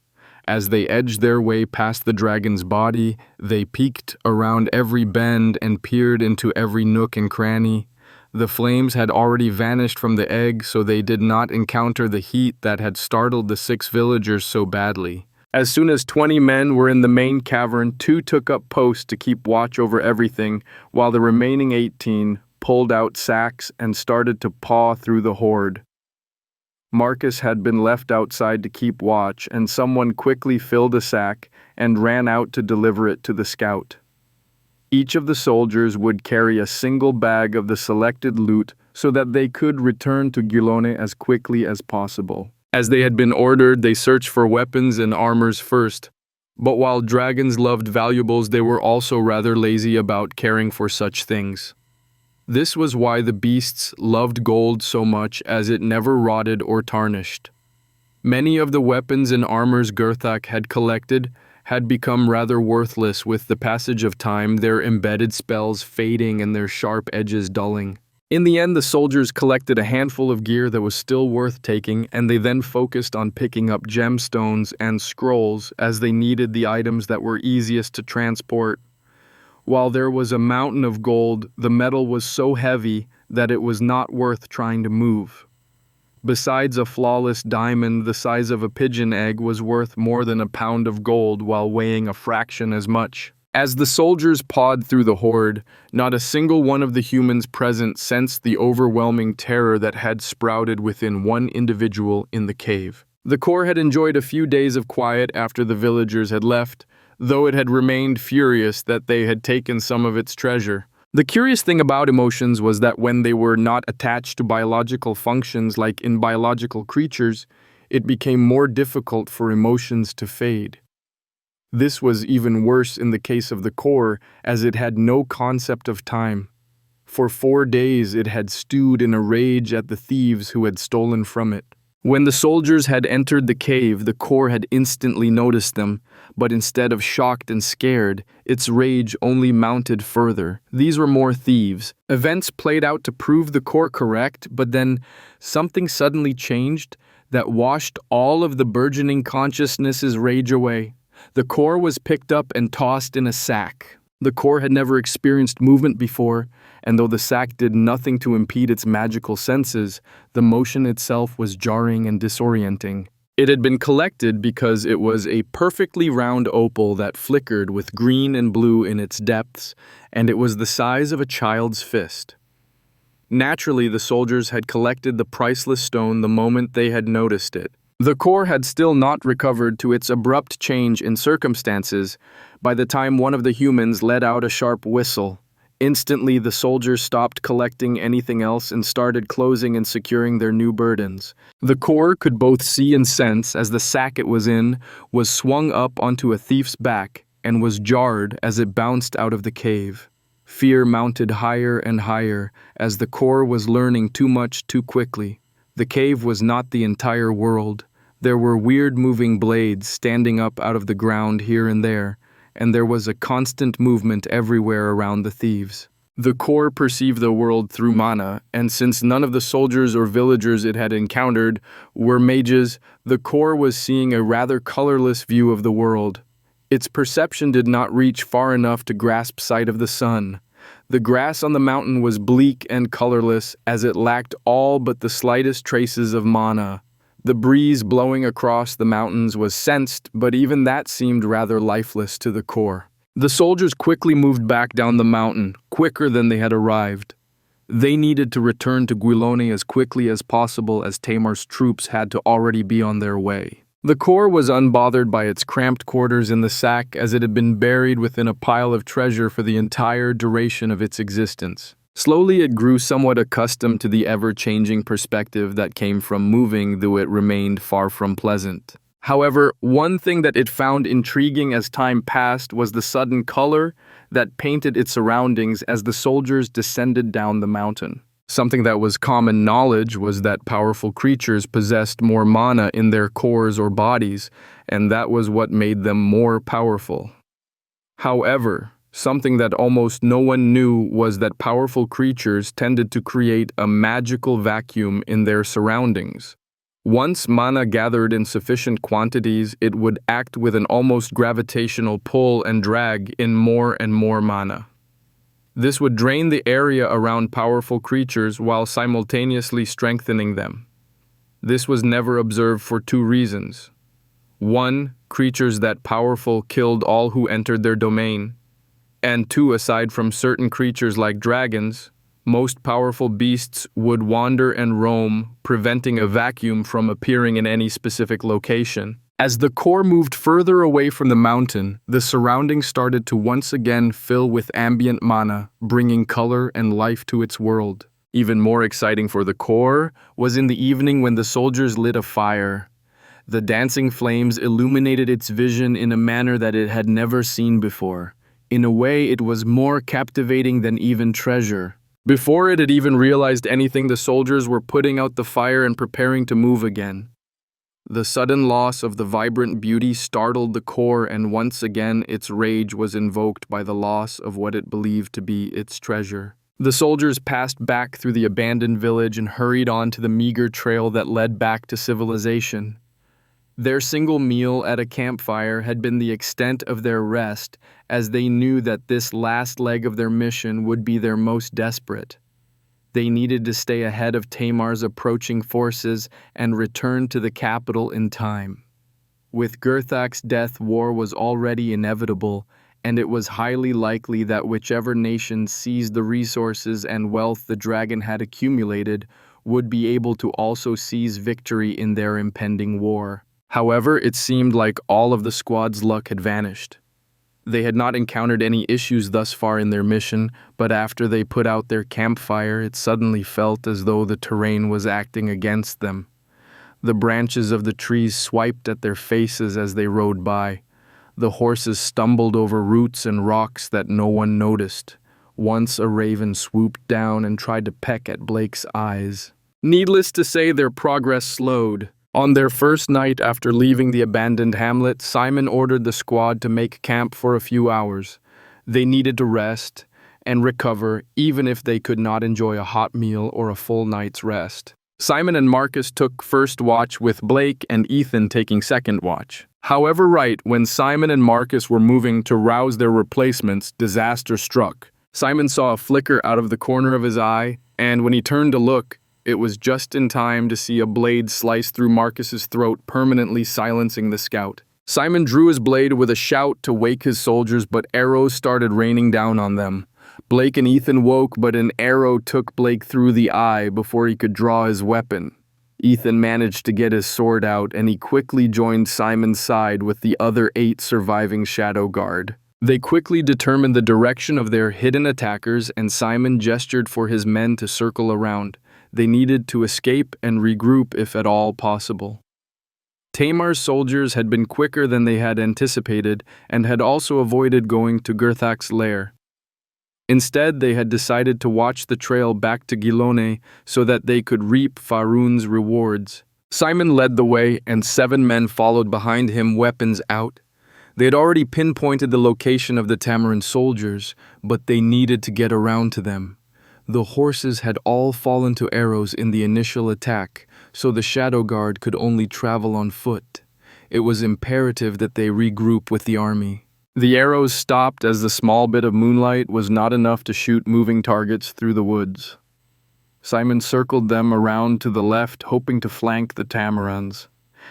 As they edged their way past the dragon's body, they peeked around every bend and peered into every nook and cranny. The flames had already vanished from the egg, so they did not encounter the heat that had startled the 6 villagers so badly. As soon as 20 men were in the main cavern, 2 took up posts to keep watch over everything, while the remaining 18 pulled out sacks and started to paw through the horde. Marcus had been left outside to keep watch, and someone quickly filled a sack and ran out to deliver it to the scout. Each of the soldiers would carry a single bag of the selected loot so that they could return to Gilone as quickly as possible. As they had been ordered, they searched for weapons and armors first, but while dragons loved valuables, they were also rather lazy about caring for such things. This was why the beasts loved gold so much, as it never rotted or tarnished. Many of the weapons and armors Gurthak had collected had become rather worthless with the passage of time, their embedded spells fading and their sharp edges dulling. In the end, the soldiers collected a handful of gear that was still worth taking, and they then focused on picking up gemstones and scrolls as they needed the items that were easiest to transport. While there was a mountain of gold, the metal was so heavy that it was not worth trying to move. Besides, a flawless diamond the size of a pigeon egg was worth more than a pound of gold while weighing a fraction as much. As the soldiers pawed through the horde, not a single one of the humans present sensed the overwhelming terror that had sprouted within one individual in the cave. The Corps had enjoyed a few days of quiet after the villagers had left, though it had remained furious that they had taken some of its treasure. The curious thing about emotions was that when they were not attached to biological functions like in biological creatures, it became more difficult for emotions to fade. This was even worse in the case of the Corps, as it had no concept of time. For 4 days it had stewed in a rage at the thieves who had stolen from it. When the soldiers had entered the cave, the Corps had instantly noticed them, but instead of shocked and scared, its rage only mounted further. These were more thieves. Events played out to prove the Corps correct, but then something suddenly changed that washed all of the burgeoning consciousness's rage away. The Corps was picked up and tossed in a sack. The Corps had never experienced movement before, and though the sack did nothing to impede its magical senses, the motion itself was jarring and disorienting. It had been collected because it was a perfectly round opal that flickered with green and blue in its depths, and it was the size of a child's fist. Naturally, the soldiers had collected the priceless stone the moment they had noticed it. The Corps had still not recovered to its abrupt change in circumstances by the time one of the humans let out a sharp whistle. Instantly, the soldiers stopped collecting anything else and started closing and securing their new burdens. The Corps could both see and sense as the sack it was in was swung up onto a thief's back and was jarred as it bounced out of the cave. Fear mounted higher and higher as the Corps was learning too much too quickly. The cave was not the entire world. There were weird moving blades standing up out of the ground here and there was a constant movement everywhere around the thieves. The core perceived the world through mana, and since none of the soldiers or villagers it had encountered were mages, the core was seeing a rather colorless view of the world. Its perception did not reach far enough to grasp sight of the sun. The grass on the mountain was bleak and colorless, as it lacked all but the slightest traces of mana. The breeze blowing across the mountains was sensed, but even that seemed rather lifeless to the core. The soldiers quickly moved back down the mountain, quicker than they had arrived. They needed to return to Guilone as quickly as possible, as Tamar's troops had to already be on their way. The core was unbothered by its cramped quarters in the sack, as it had been buried within a pile of treasure for the entire duration of its existence. Slowly it grew somewhat accustomed to the ever-changing perspective that came from moving, though it remained far from pleasant. However, one thing that it found intriguing as time passed was the sudden color that painted its surroundings as the soldiers descended down the mountain. Something that was common knowledge was that powerful creatures possessed more mana in their cores or bodies, and that was what made them more powerful. However, something that almost no one knew was that powerful creatures tended to create a magical vacuum in their surroundings. Once mana gathered in sufficient quantities, it would act with an almost gravitational pull and drag in more and more mana. This would drain the area around powerful creatures while simultaneously strengthening them. This was never observed for two reasons. 1, creatures that powerful killed all who entered their domain. And 2, aside from certain creatures like dragons, most powerful beasts would wander and roam, preventing a vacuum from appearing in any specific location. As the core moved further away from the mountain, the surroundings started to once again fill with ambient mana, bringing color and life to its world. Even more exciting for the core was in the evening when the soldiers lit a fire. The dancing flames illuminated its vision in a manner that it had never seen before. In a way, it was more captivating than even treasure. Before it had even realized anything, the soldiers were putting out the fire and preparing to move again. The sudden loss of the vibrant beauty startled the core, and once again its rage was invoked by the loss of what it believed to be its treasure. The soldiers passed back through the abandoned village and hurried on to the meager trail that led back to civilization. Their single meal at a campfire had been the extent of their rest, as they knew that this last leg of their mission would be their most desperate. They needed to stay ahead of Tamar's approaching forces and return to the capital in time. With Gurthak's death, war was already inevitable, and it was highly likely that whichever nation seized the resources and wealth the dragon had accumulated would be able to also seize victory in their impending war. However, it seemed like all of the squad's luck had vanished. They had not encountered any issues thus far in their mission, but after they put out their campfire, it suddenly felt as though the terrain was acting against them. The branches of the trees swiped at their faces as they rode by. The horses stumbled over roots and rocks that no one noticed. Once a raven swooped down and tried to peck at Blake's eyes. Needless to say, their progress slowed. On their first night after leaving the abandoned hamlet, Simon ordered the squad to make camp for a few hours. They needed to rest and recover, even if they could not enjoy a hot meal or a full night's rest. Simon and Marcus took first watch, with Blake and Ethan taking second watch. However, right when Simon and Marcus were moving to rouse their replacements, disaster struck. Simon saw a flicker out of the corner of his eye, and when he turned to look, it was just in time to see a blade slice through Marcus's throat, permanently silencing the scout. Simon drew his blade with a shout to wake his soldiers, but arrows started raining down on them. Blake and Ethan woke, but an arrow took Blake through the eye before he could draw his weapon. Ethan managed to get his sword out, and he quickly joined Simon's side with the other 8 surviving Shadow Guard. They quickly determined the direction of their hidden attackers, and Simon gestured for his men to circle around. They needed to escape and regroup if at all possible. Tamar's soldiers had been quicker than they had anticipated and had also avoided going to Gurthak's lair. Instead, they had decided to watch the trail back to Guilone so that they could reap Faroon's rewards. Simon led the way, and 7 men followed behind him, weapons out. They had already pinpointed the location of the Tamarin soldiers, but they needed to get around to them. The horses had all fallen to arrows in the initial attack, so the Shadow Guard could only travel on foot. It was imperative that they regroup with the army. The arrows stopped as the small bit of moonlight was not enough to shoot moving targets through the woods. Simon circled them around to the left, hoping to flank the Tamarins.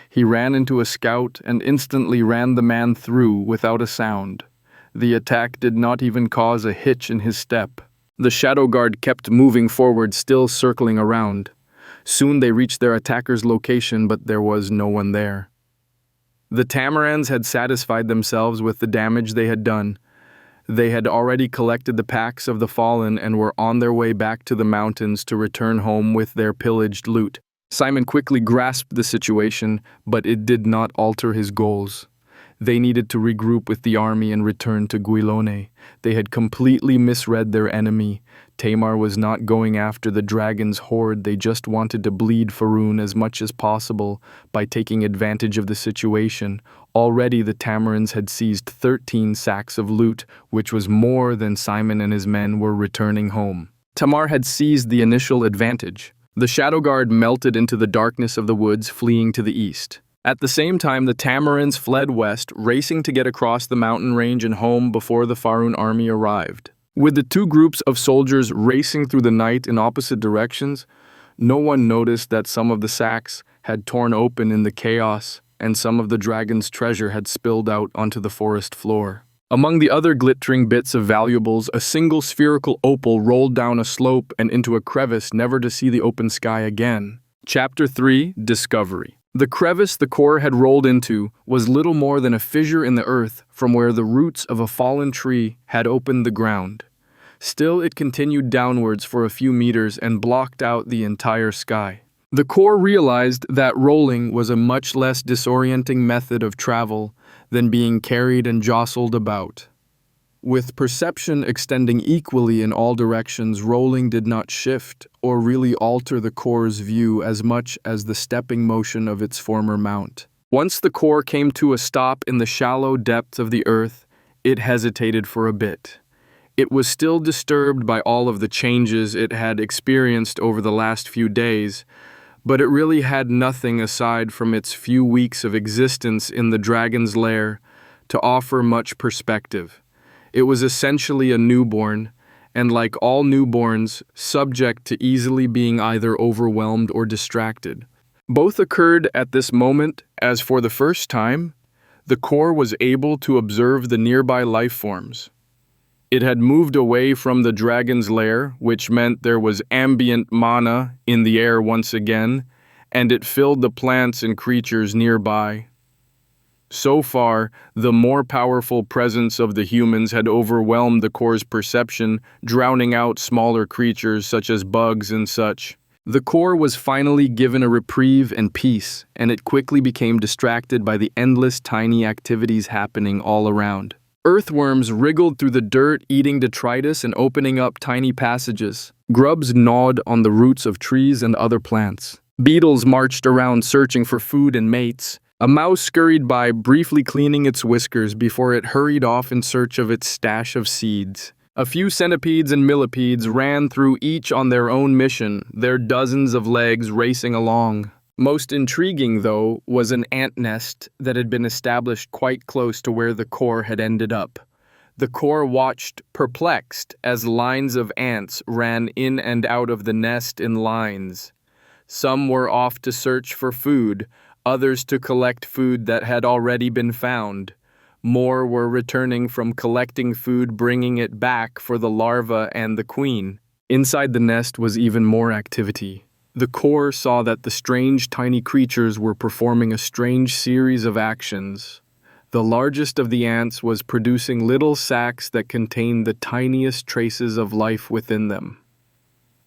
He ran into a scout and instantly ran the man through without a sound. The attack did not even cause a hitch in his step. The Shadow Guard kept moving forward, still circling around. Soon they reached their attacker's location, but there was no one there. The Tamarins had satisfied themselves with the damage they had done. They had already collected the packs of the fallen and were on their way back to the mountains to return home with their pillaged loot. Simon quickly grasped the situation, but it did not alter his goals. They needed to regroup with the army and return to Guilone. They had completely misread their enemy. Tamar was not going after the dragon's horde, they just wanted to bleed Faroon as much as possible by taking advantage of the situation. Already the Tamarins had seized 13 sacks of loot, which was more than Simon and his men were returning home. Tamar had seized the initial advantage. The Shadow Guard melted into the darkness of the woods, fleeing to the east. At the same time, the Tamarins fled west, racing to get across the mountain range and home before the Faroon army arrived. With the 2 groups of soldiers racing through the night in opposite directions, no one noticed that some of the sacks had torn open in the chaos and some of the dragon's treasure had spilled out onto the forest floor. Among the other glittering bits of valuables, a single spherical opal rolled down a slope and into a crevice, never to see the open sky again. Chapter 3: Discovery. The crevice the core had rolled into was little more than a fissure in the earth from where the roots of a fallen tree had opened the ground. Still, it continued downwards for a few meters and blocked out the entire sky. The core realized that rolling was a much less disorienting method of travel than being carried and jostled about. With perception extending equally in all directions, rolling did not shift or really alter the core's view as much as the stepping motion of its former mount. Once the core came to a stop in the shallow depths of the earth, it hesitated for a bit. It was still disturbed by all of the changes it had experienced over the last few days, but it really had nothing aside from its few weeks of existence in the dragon's lair to offer much perspective. It was essentially a newborn, and like all newborns, subject to easily being either overwhelmed or distracted. Both occurred at this moment, as for the first time, the core was able to observe the nearby life forms. It had moved away from the dragon's lair, which meant there was ambient mana in the air once again, and it filled the plants and creatures nearby. So far, the more powerful presence of the humans had overwhelmed the core's perception, drowning out smaller creatures such as bugs and such. The core was finally given a reprieve and peace, and it quickly became distracted by the endless tiny activities happening all around. Earthworms wriggled through the dirt, eating detritus and opening up tiny passages. Grubs gnawed on the roots of trees and other plants. Beetles marched around searching for food and mates. A mouse scurried by, briefly cleaning its whiskers before it hurried off in search of its stash of seeds. A few centipedes and millipedes ran through, each on their own mission, their dozens of legs racing along. Most intriguing, though, was an ant nest that had been established quite close to where the core had ended up. The core watched, perplexed, as lines of ants ran in and out of the nest in lines. Some were off to search for food, others to collect food that had already been found. More were returning from collecting food, bringing it back for the larva and the queen. Inside the nest was even more activity. The core saw that the strange tiny creatures were performing a strange series of actions. The largest of the ants was producing little sacs that contained the tiniest traces of life within them.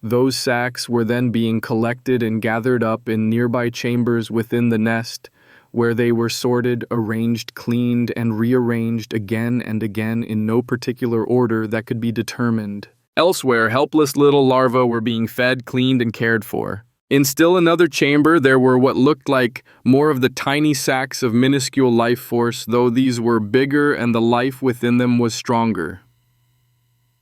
Those sacs were then being collected and gathered up in nearby chambers within the nest, where they were sorted, arranged, cleaned, and rearranged again and again in no particular order that could be determined. Elsewhere, helpless little larvae were being fed, cleaned, and cared for. In still another chamber, there were what looked like more of the tiny sacks of minuscule life force, though these were bigger and the life within them was stronger.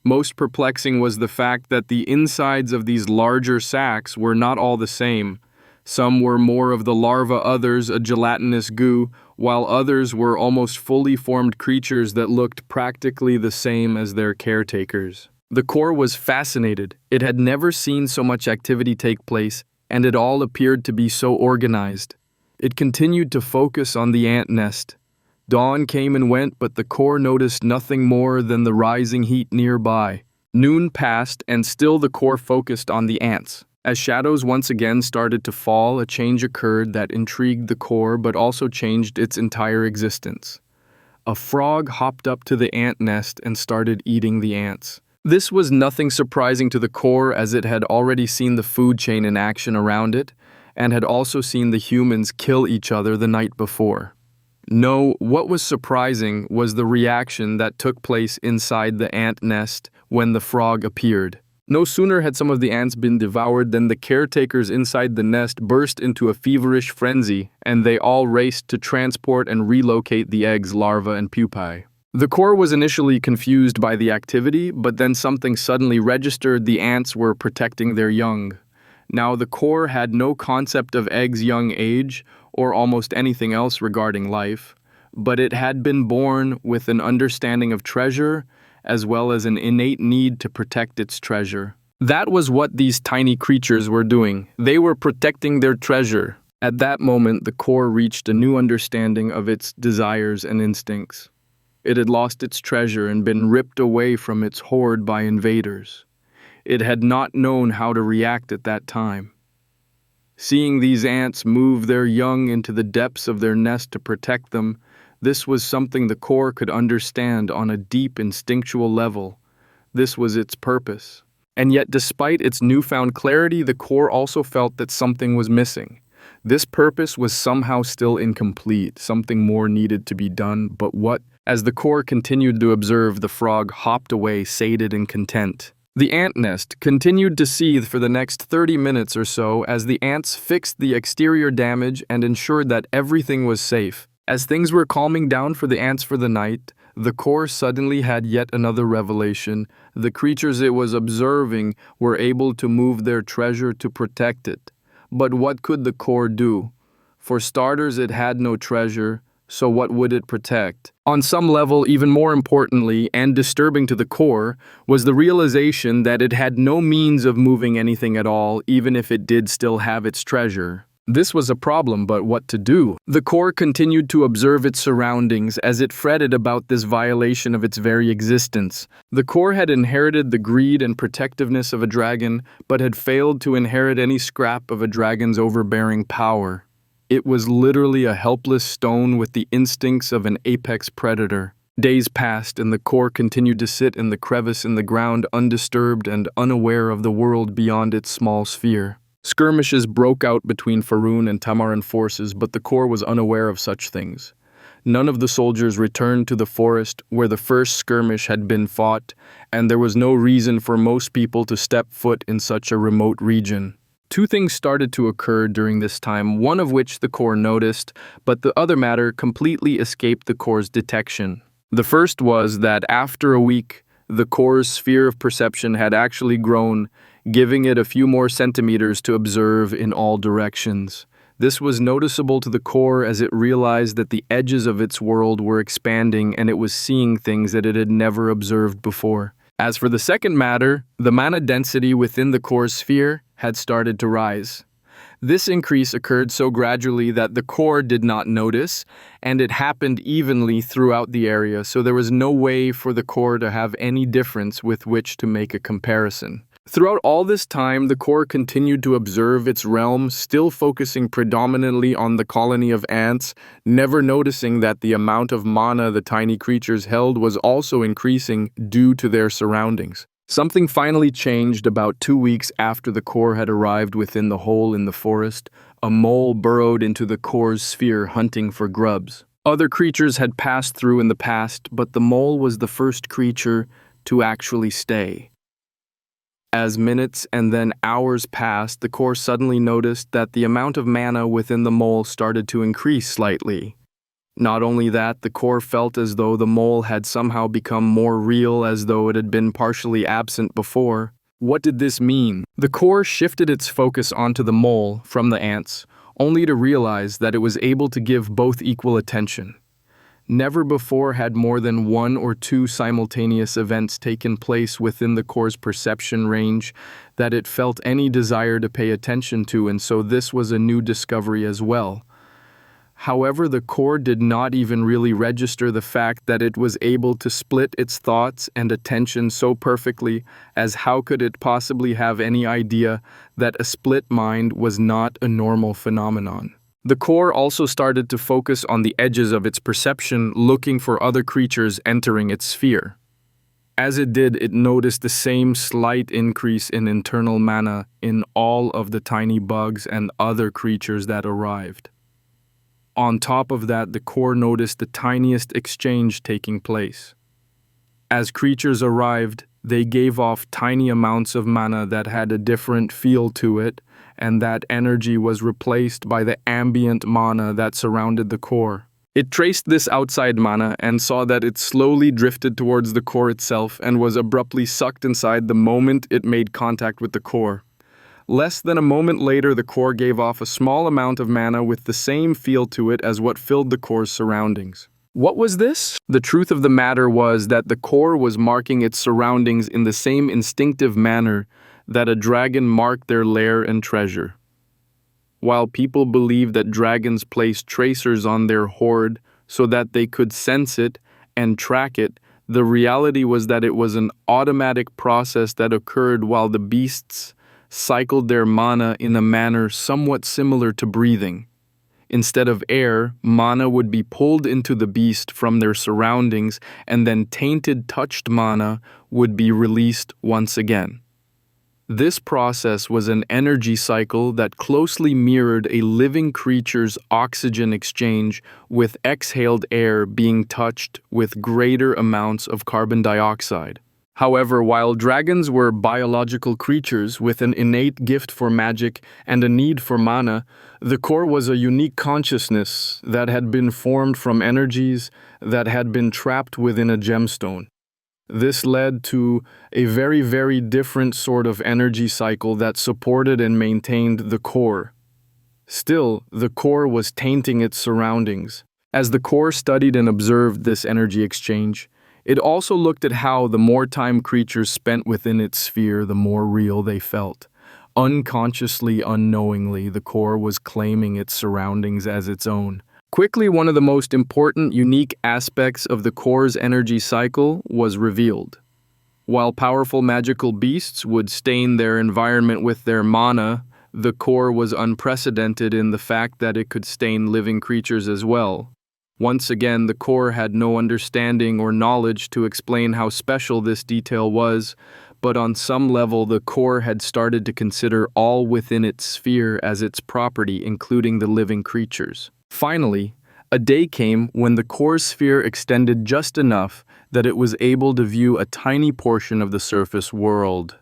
Most perplexing was the fact that the insides of these larger sacs were not all the same. Some were more of the larva, others a gelatinous goo, while others were almost fully formed creatures that looked practically the same as their caretakers. The core was fascinated. It had never seen so much activity take place, and it all appeared to be so organized. It continued to focus on the ant nest. Dawn came and went, but the core noticed nothing more than the rising heat nearby. Noon passed, and still the core focused on the ants. As shadows once again started to fall, a change occurred that intrigued the core but also changed its entire existence. A frog hopped up to the ant nest and started eating the ants. This was nothing surprising to the core, as it had already seen the food chain in action around it, and had also seen the humans kill each other the night before. No, what was surprising was the reaction that took place inside the ant nest when the frog appeared. No sooner had some of the ants been devoured than the caretakers inside the nest burst into a feverish frenzy, and they all raced to transport and relocate the eggs, larvae, and pupae. The core was initially confused by the activity, but then something suddenly registered: the ants were protecting their young. Now the core had no concept of eggs' young age, or almost anything else regarding life, but it had been born with an understanding of treasure, as well as an innate need to protect its treasure. That was what these tiny creatures were doing. They were protecting their treasure. At that moment, the core reached a new understanding of its desires and instincts. It had lost its treasure and been ripped away from its hoard by invaders. It had not known how to react at that time. Seeing these ants move their young into the depths of their nest to protect them, this was something the core could understand on a deep instinctual level. This was its purpose. And yet, despite its newfound clarity, the core also felt that something was missing. This purpose was somehow still incomplete. Something more needed to be done, but what? As the core continued to observe, the frog hopped away, sated and content. The ant nest continued to seethe for the next 30 minutes or so as the ants fixed the exterior damage and ensured that everything was safe. As things were calming down for the ants for the night, the core suddenly had yet another revelation. The creatures it was observing were able to move their treasure to protect it. But what could the core do? For starters, it had no treasure, so what would it protect? On some level, even more importantly and disturbing to the core, was the realization that it had no means of moving anything at all, even if it did still have its treasure. This was a problem, but what to do? The core continued to observe its surroundings as it fretted about this violation of its very existence. The core had inherited the greed and protectiveness of a dragon, but had failed to inherit any scrap of a dragon's overbearing power. It was literally a helpless stone with the instincts of an apex predator. Days passed, and the core continued to sit in the crevice in the ground, undisturbed and unaware of the world beyond its small sphere. Skirmishes broke out between Faroon and Tamaran forces, but the core was unaware of such things. None of the soldiers returned to the forest where the first skirmish had been fought, and there was no reason for most people to step foot in such a remote region. Two things started to occur during this time, one of which the core noticed, but the other matter completely escaped the core's detection. The first was that after a week, the core's sphere of perception had actually grown, giving it a few more centimeters to observe in all directions. This was noticeable to the core as it realized that the edges of its world were expanding and it was seeing things that it had never observed before. As for the second matter, the mana density within the core's sphere had started to rise. This increase occurred so gradually that the core did not notice, and it happened evenly throughout the area, so there was no way for the core to have any difference with which to make a comparison. Throughout all this time, the core continued to observe its realm, still focusing predominantly on the colony of ants, never noticing that the amount of mana the tiny creatures held was also increasing due to their surroundings. Something finally changed about 2 weeks after the core had arrived within the hole in the forest. A mole burrowed into the core's sphere hunting for grubs. Other creatures had passed through in the past, but the mole was the first creature to actually stay. As minutes and then hours passed, the core suddenly noticed that the amount of mana within the mole started to increase slightly. Not only that, the core felt as though the mole had somehow become more real, as though it had been partially absent before. What did this mean? The core shifted its focus onto the mole from the ants, only to realize that it was able to give both equal attention. Never before had more than one or two simultaneous events taken place within the core's perception range that it felt any desire to pay attention to, and so this was a new discovery as well. However, the core did not even really register the fact that it was able to split its thoughts and attention so perfectly, as how could it possibly have any idea that a split mind was not a normal phenomenon? The core also started to focus on the edges of its perception, looking for other creatures entering its sphere. As it did, it noticed the same slight increase in internal mana in all of the tiny bugs and other creatures that arrived. On top of that, the core noticed the tiniest exchange taking place. As creatures arrived, they gave off tiny amounts of mana that had a different feel to it, and that energy was replaced by the ambient mana that surrounded the core. It traced this outside mana and saw that it slowly drifted towards the core itself and was abruptly sucked inside the moment it made contact with the core. Less than a moment later, the core gave off a small amount of mana with the same feel to it as what filled the core's surroundings. What was this? The truth of the matter was that the core was marking its surroundings in the same instinctive manner that a dragon marked their lair and treasure. While people believe that dragons placed tracers on their hoard so that they could sense it and track it, the reality was that it was an automatic process that occurred while the beasts cycled their mana in a manner somewhat similar to breathing. Instead of air, mana would be pulled into the beast from their surroundings, and then tainted touched mana would be released once again. This process was an energy cycle that closely mirrored a living creature's oxygen exchange, with exhaled air being touched with greater amounts of carbon dioxide. However, while dragons were biological creatures with an innate gift for magic and a need for mana, the core was a unique consciousness that had been formed from energies that had been trapped within a gemstone. This led to a very, very different sort of energy cycle that supported and maintained the core. Still, the core was tainting its surroundings. As the core studied and observed this energy exchange, it also looked at how the more time creatures spent within its sphere, the more real they felt. Unconsciously, unknowingly, the core was claiming its surroundings as its own. Quickly, one of the most important, unique aspects of the core's energy cycle was revealed. While powerful magical beasts would stain their environment with their mana, the core was unprecedented in the fact that it could stain living creatures as well. Once again, the core had no understanding or knowledge to explain how special this detail was, but on some level the core had started to consider all within its sphere as its property, including the living creatures. Finally, a day came when the core's sphere extended just enough that it was able to view a tiny portion of the surface world.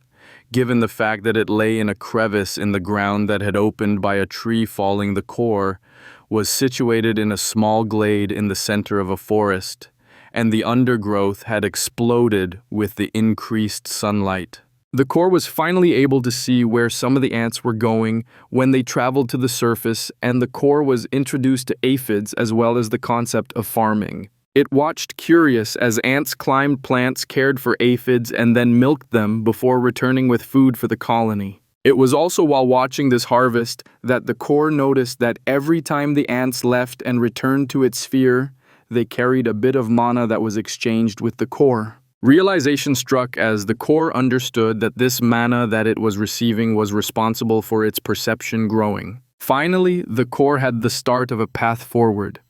Given the fact that it lay in a crevice in the ground that had opened by a tree falling, the core was situated in a small glade in the center of a forest, and the undergrowth had exploded with the increased sunlight. The core was finally able to see where some of the ants were going when they traveled to the surface, and the core was introduced to aphids as well as the concept of farming. It watched curious as ants climbed plants, cared for aphids, and then milked them before returning with food for the colony. It was also while watching this harvest that the core noticed that every time the ants left and returned to its sphere, they carried a bit of mana that was exchanged with the core. Realization struck as the core understood that this mana that it was receiving was responsible for its perception growing. Finally, the core had the start of a path forward.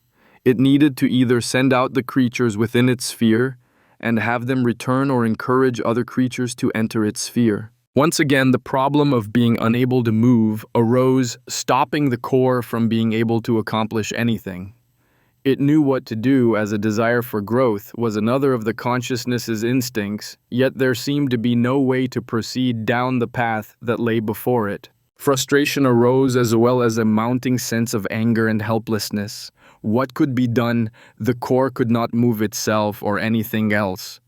It needed to either send out the creatures within its sphere and have them return, or encourage other creatures to enter its sphere. Once again, the problem of being unable to move arose, stopping the core from being able to accomplish anything. It knew what to do, as a desire for growth was another of the consciousness's instincts, yet there seemed to be no way to proceed down the path that lay before it. Frustration arose, as well as a mounting sense of anger and helplessness. What could be done? The core could not move itself or anything else.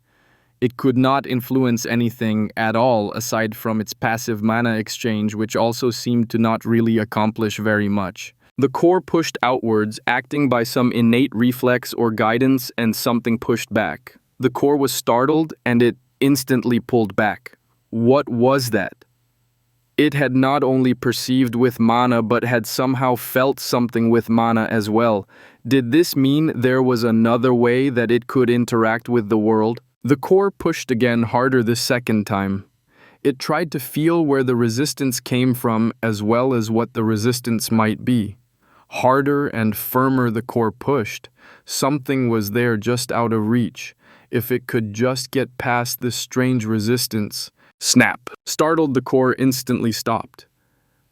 It could not influence anything at all aside from its passive mana exchange, which also seemed to not really accomplish very much. The core pushed outwards, acting by some innate reflex or guidance, and something pushed back. The core was startled, and it instantly pulled back. What was that? It had not only perceived with mana, but had somehow felt something with mana as well. Did this mean there was another way that it could interact with the world? The core pushed again, harder this second time. It tried to feel where the resistance came from, as well as what the resistance might be. Harder and firmer the core pushed. Something was there just out of reach. If it could just get past this strange resistance. Snap! Startled, the core instantly stopped.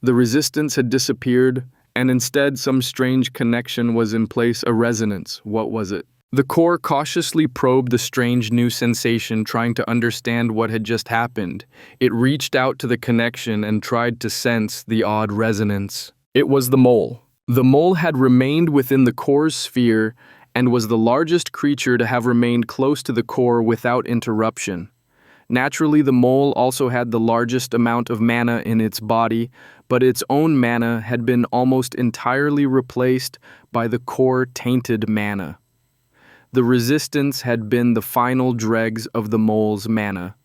The resistance had disappeared, and instead some strange connection was in place, a resonance. What was it? The core cautiously probed the strange new sensation, trying to understand what had just happened. It reached out to the connection and tried to sense the odd resonance. It was the mole. The mole had remained within the core's sphere and was the largest creature to have remained close to the core without interruption. Naturally, the mole also had the largest amount of mana in its body, but its own mana had been almost entirely replaced by the core-tainted mana. The resistance had been the final dregs of the mole's mana.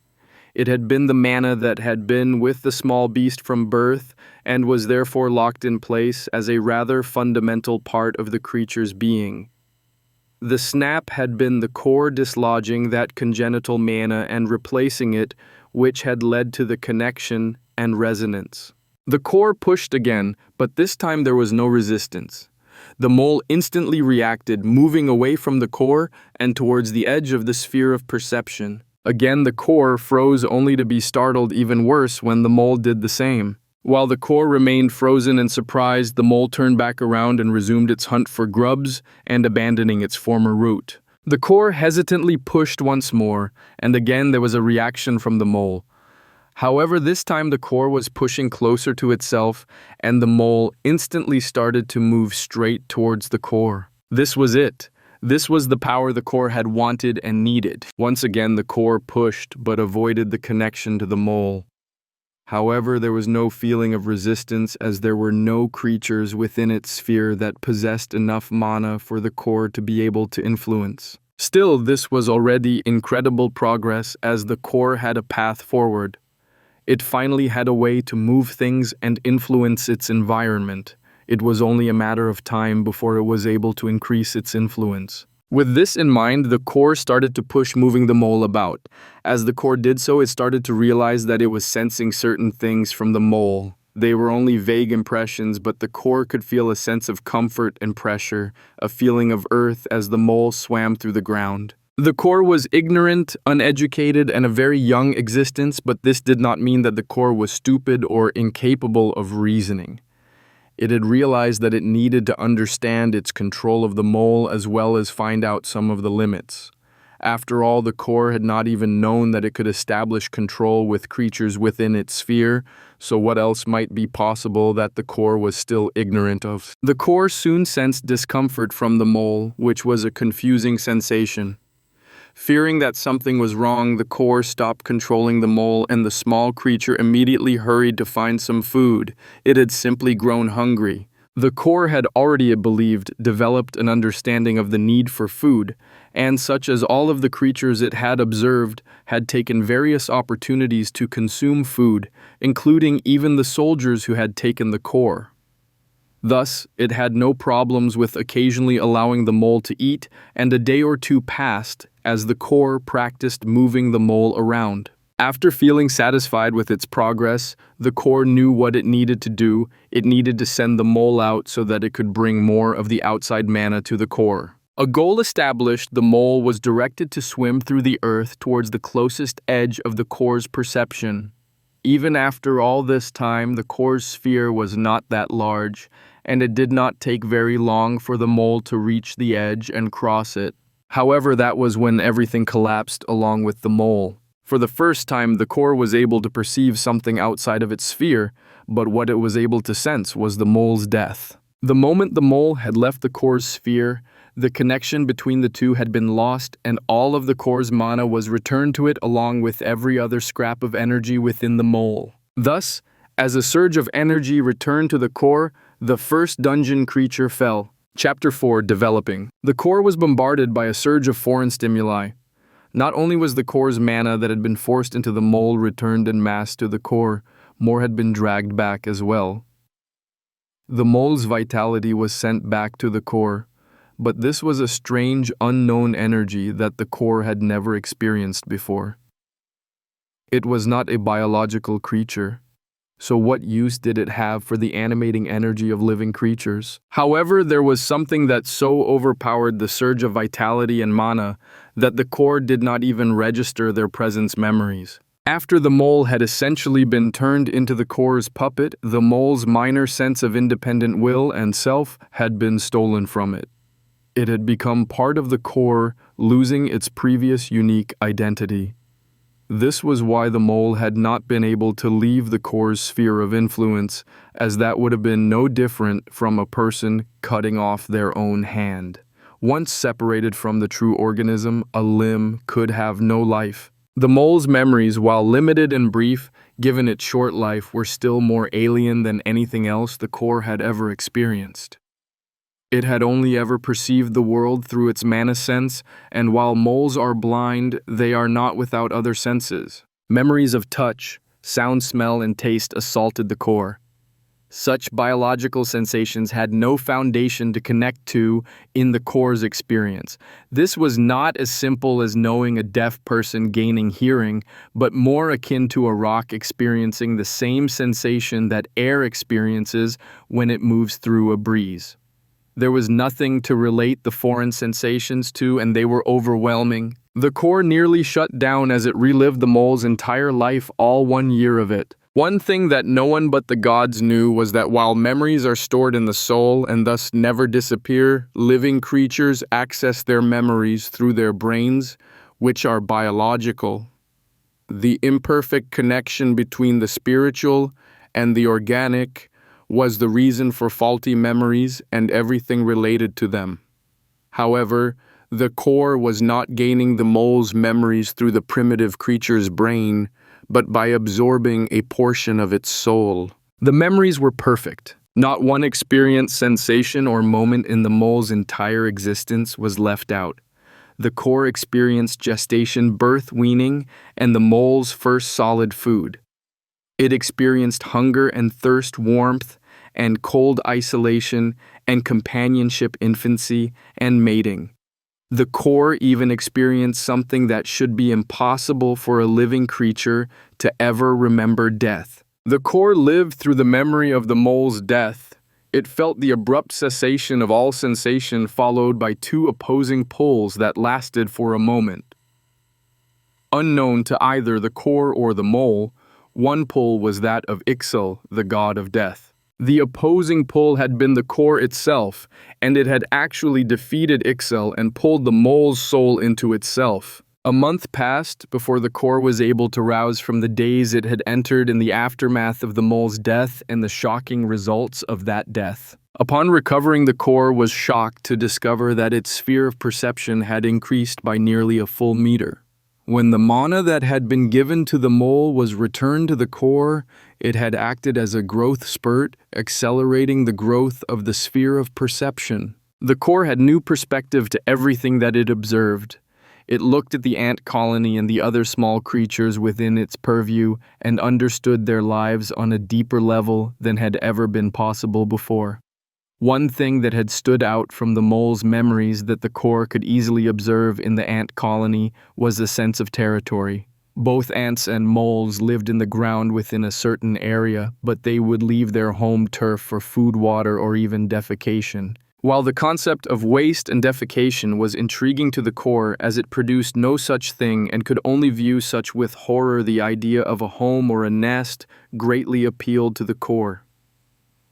It had been the mana that had been with the small beast from birth and was therefore locked in place as a rather fundamental part of the creature's being. The snap had been the core dislodging that congenital mana and replacing it, which had led to the connection and resonance. The core pushed again, but this time there was no resistance. The mole instantly reacted, moving away from the core and towards the edge of the sphere of perception. Again, the core froze, only to be startled even worse when the mole did the same. While the core remained frozen and surprised, the mole turned back around and resumed its hunt for grubs and abandoning its former route. The core hesitantly pushed once more, and again there was a reaction from the mole. However, this time the core was pushing closer to itself, and the mole instantly started to move straight towards the core. This was it. This was the power the core had wanted and needed. Once again, the core pushed, but avoided the connection to the mole. However, there was no feeling of resistance, as there were no creatures within its sphere that possessed enough mana for the core to be able to influence. Still, this was already incredible progress, as the core had a path forward. It finally had a way to move things and influence its environment. It was only a matter of time before it was able to increase its influence. With this in mind, the core started to push, moving the mole about. As the core did so, it started to realize that it was sensing certain things from the mole. They were only vague impressions, but the core could feel a sense of comfort and pressure, a feeling of earth as the mole swam through the ground. The core was ignorant, uneducated, and a very young existence, but this did not mean that the core was stupid or incapable of reasoning. It had realized that it needed to understand its control of the mole as well as find out some of the limits. After all, the core had not even known that it could establish control with creatures within its sphere, so what else might be possible that the core was still ignorant of? The core soon sensed discomfort from the mole, which was a confusing sensation. Fearing that something was wrong, the core stopped controlling the mole, and the small creature immediately hurried to find some food. It had simply grown hungry. The core had already, it believed, developed an understanding of the need for food, and such as all of the creatures it had observed had taken various opportunities to consume food, including even the soldiers who had taken the core. Thus, it had no problems with occasionally allowing the mole to eat, and a day or two passed as the core practiced moving the mole around. After feeling satisfied with its progress, the core knew what it needed to do. It needed to send the mole out so that it could bring more of the outside mana to the core. A goal established, the mole was directed to swim through the earth towards the closest edge of the core's perception. Even after all this time, the core's sphere was not that large, and it did not take very long for the mole to reach the edge and cross it. However, that was when everything collapsed along with the mole. For the first time, the core was able to perceive something outside of its sphere, but what it was able to sense was the mole's death. The moment the mole had left the core's sphere, the connection between the two had been lost, and all of the core's mana was returned to it along with every other scrap of energy within the mole. Thus, as a surge of energy returned to the core, the first dungeon creature fell. Chapter 4, Developing. The core was bombarded by a surge of foreign stimuli. Not only was the core's mana that had been forced into the mole returned en masse to the core, more had been dragged back as well. The mole's vitality was sent back to the core, but this was a strange, unknown energy that the core had never experienced before. It was not a biological creature, so what use did it have for the animating energy of living creatures? However, there was something that so overpowered the surge of vitality and mana that the core did not even register their presence memories. After the mole had essentially been turned into the core's puppet, the mole's minor sense of independent will and self had been stolen from it. It had become part of the core, losing its previous unique identity. This was why the mole had not been able to leave the core's sphere of influence, as that would have been no different from a person cutting off their own hand. Once separated from the true organism, a limb could have no life. The mole's memories, while limited and brief, given its short life, were still more alien than anything else the core had ever experienced. It had only ever perceived the world through its mana sense, and while moles are blind, they are not without other senses. Memories of touch, sound, smell, and taste assaulted the core. Such biological sensations had no foundation to connect to in the core's experience. This was not as simple as knowing a deaf person gaining hearing, but more akin to a rock experiencing the same sensation that air experiences when it moves through a breeze. There was nothing to relate the foreign sensations to, and they were overwhelming. The core nearly shut down as it relived the mole's entire life, all 1 year of it. One thing that no one but the gods knew was that while memories are stored in the soul and thus never disappear, living creatures access their memories through their brains, which are biological. The imperfect connection between the spiritual and the organic was the reason for faulty memories and everything related to them. However, the core was not gaining the mole's memories through the primitive creature's brain, but by absorbing a portion of its soul. The memories were perfect. Not one experience, sensation, or moment in the mole's entire existence was left out. The core experienced gestation, birth, weaning, and the mole's first solid food. It experienced hunger and thirst, warmth and cold, isolation and companionship, infancy and mating. The core even experienced something that should be impossible for a living creature to ever remember: death. The core lived through the memory of the mole's death. It felt the abrupt cessation of all sensation, followed by two opposing pulls that lasted for a moment. Unknown to either the core or the mole, one pull was that of Exile, the god of death. The opposing pull had been the core itself, and it had actually defeated Exile and pulled the mole's soul into itself. A month passed before the core was able to rouse from the daze it had entered in the aftermath of the mole's death and the shocking results of that death. Upon recovering, the core was shocked to discover that its sphere of perception had increased by nearly a full meter. When the mana that had been given to the mole was returned to the core, it had acted as a growth spurt, accelerating the growth of the sphere of perception. The core had new perspective to everything that it observed. It looked at the ant colony and the other small creatures within its purview and understood their lives on a deeper level than had ever been possible before. One thing that had stood out from the mole's memories that the core could easily observe in the ant colony was a sense of territory. Both ants and moles lived in the ground within a certain area, but they would leave their home turf for food, water, or even defecation. While the concept of waste and defecation was intriguing to the core as it produced no such thing and could only view such with horror, the idea of a home or a nest greatly appealed to the core.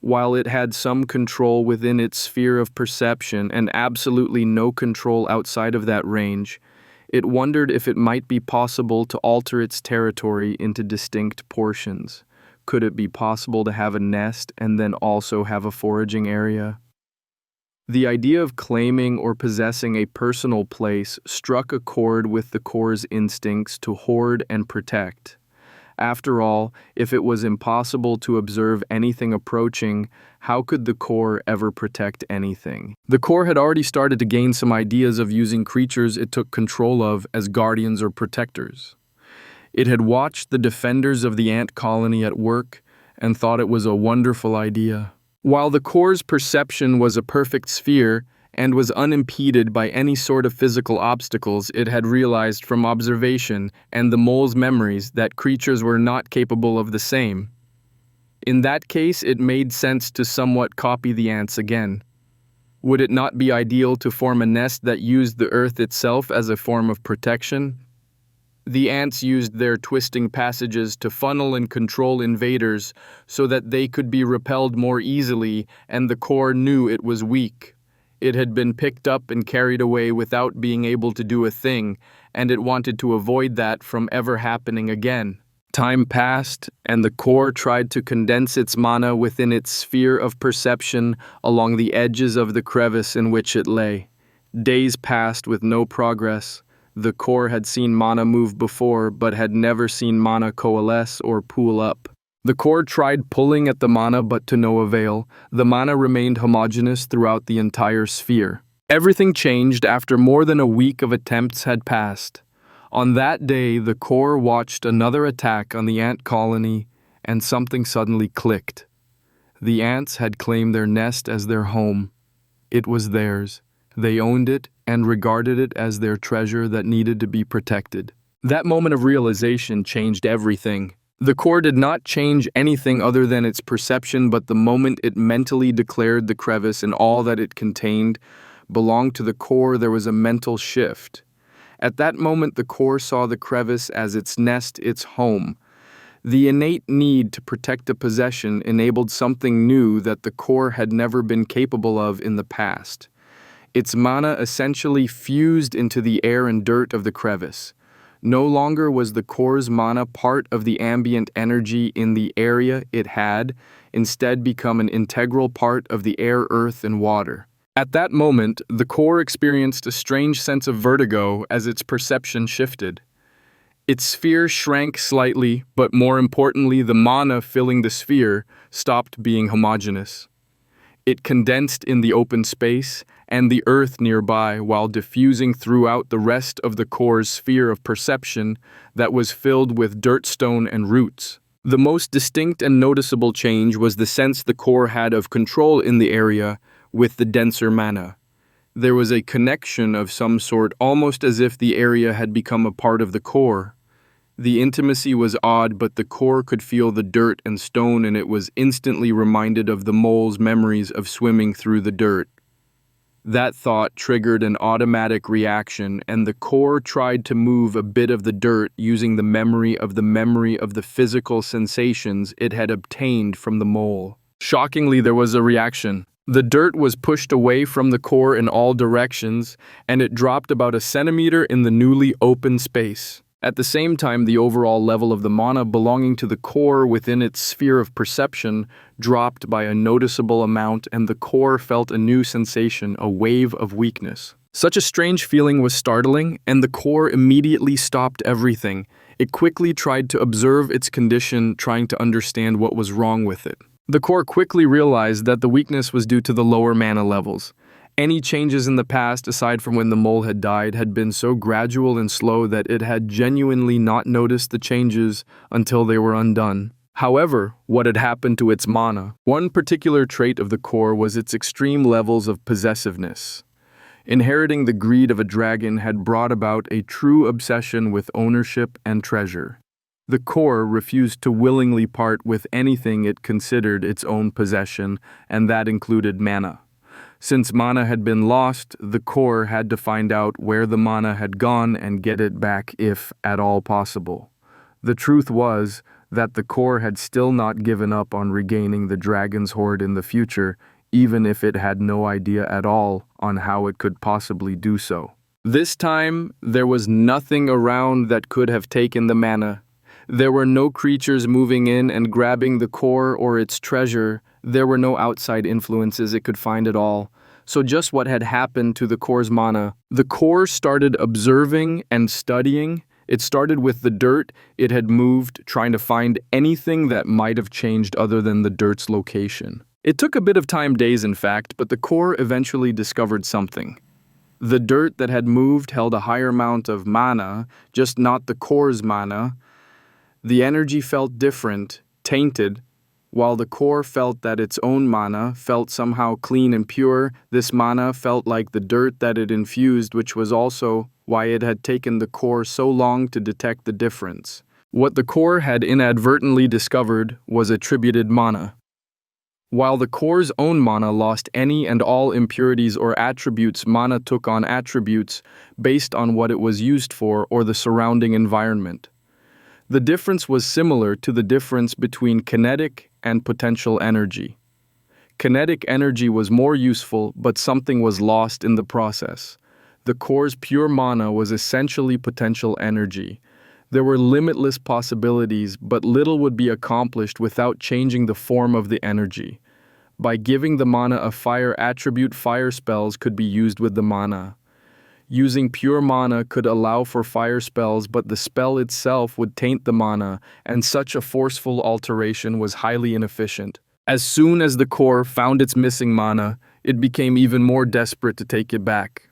While it had some control within its sphere of perception and absolutely no control outside of that range, it wondered if it might be possible to alter its territory into distinct portions. Could it be possible to have a nest and then also have a foraging area? The idea of claiming or possessing a personal place struck a chord with the core's instincts to hoard and protect. After all, if it was impossible to observe anything approaching, how could the core ever protect anything? The core had already started to gain some ideas of using creatures it took control of as guardians or protectors. It had watched the defenders of the ant colony at work and thought it was a wonderful idea. While the core's perception was a perfect sphere and was unimpeded by any sort of physical obstacles, it had realized from observation and the mole's memories that creatures were not capable of the same. In that case, it made sense to somewhat copy the ants again. Would it not be ideal to form a nest that used the earth itself as a form of protection? The ants used their twisting passages to funnel and control invaders so that they could be repelled more easily, and the core knew it was weak. It had been picked up and carried away without being able to do a thing, and it wanted to avoid that from ever happening again. Time passed, and the core tried to condense its mana within its sphere of perception along the edges of the crevice in which it lay. Days passed with no progress. The core had seen mana move before, but had never seen mana coalesce or pool up. The core tried pulling at the mana, but to no avail. The mana remained homogeneous throughout the entire sphere. Everything changed after more than a week of attempts had passed. On that day, the core watched another attack on the ant colony, and something suddenly clicked. The ants had claimed their nest as their home. It was theirs. They owned it and regarded it as their treasure that needed to be protected. That moment of realization changed everything. The core did not change anything other than its perception, but the moment it mentally declared the crevice and all that it contained belonged to the core, there was a mental shift. At that moment, the core saw the crevice as its nest, its home. The innate need to protect a possession enabled something new that the core had never been capable of in the past. Its mana essentially fused into the air and dirt of the crevice. No longer was the core's mana part of the ambient energy in the area it had, instead become an integral part of the air, earth, and water. At that moment, the core experienced a strange sense of vertigo as its perception shifted. Its sphere shrank slightly, but more importantly, the mana filling the sphere stopped being homogeneous. It condensed in the open space and the earth nearby while diffusing throughout the rest of the core's sphere of perception that was filled with dirt, stone, and roots. The most distinct and noticeable change was the sense the core had of control in the area with the denser mana. There was a connection of some sort, almost as if the area had become a part of the core. The intimacy was odd, but the core could feel the dirt and stone, and it was instantly reminded of the mole's memories of swimming through the dirt. That thought triggered an automatic reaction, and the core tried to move a bit of the dirt using the memory of the physical sensations it had obtained from the mole. Shockingly, there was a reaction. The dirt was pushed away from the core in all directions, and it dropped about a centimeter in the newly open space. At the same time, the overall level of the mana belonging to the core within its sphere of perception dropped by a noticeable amount, and the core felt a new sensation, a wave of weakness. Such a strange feeling was startling, and the core immediately stopped everything. It quickly tried to observe its condition, trying to understand what was wrong with it. The core quickly realized that the weakness was due to the lower mana levels. Any changes in the past, aside from when the mole had died, had been so gradual and slow that it had genuinely not noticed the changes until they were undone. However, what had happened to its mana? One particular trait of the core was its extreme levels of possessiveness. Inheriting the greed of a dragon had brought about a true obsession with ownership and treasure. The core refused to willingly part with anything it considered its own possession, and that included mana. Since mana had been lost, the core had to find out where the mana had gone and get it back if at all possible. The truth was, that the core had still not given up on regaining the dragon's hoard in the future, even if it had no idea at all on how it could possibly do so. This time, there was nothing around that could have taken the mana. There were no creatures moving in and grabbing the core or its treasure. There were no outside influences it could find at all. So just what had happened to the core's mana? The core started observing and studying. It started with the dirt it had moved, trying to find anything that might have changed other than the dirt's location. It took a bit of time, days in fact, but the core eventually discovered something. The dirt that had moved held a higher amount of mana, just not the core's mana. The energy felt different, tainted. While the core felt that its own mana felt somehow clean and pure, this mana felt like the dirt that it infused, which was also why it had taken the core so long to detect the difference. What the core had inadvertently discovered was attributed mana. While the core's own mana lost any and all impurities or attributes, mana took on attributes based on what it was used for or the surrounding environment. The difference was similar to the difference between kinetic and potential energy. Kinetic energy was more useful, but something was lost in the process. The core's pure mana was essentially potential energy. There were limitless possibilities, but little would be accomplished without changing the form of the energy. By giving the mana a fire attribute, fire spells could be used with the mana. Using pure mana could allow for fire spells, but the spell itself would taint the mana, and such a forceful alteration was highly inefficient. As soon as the core found its missing mana, it became even more desperate to take it back.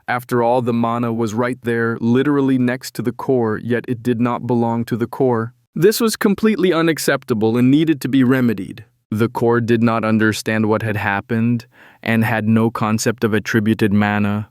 After all, the mana was right there, literally next to the core, yet it did not belong to the core. This was completely unacceptable and needed to be remedied. The core did not understand what had happened and had no concept of attributed mana.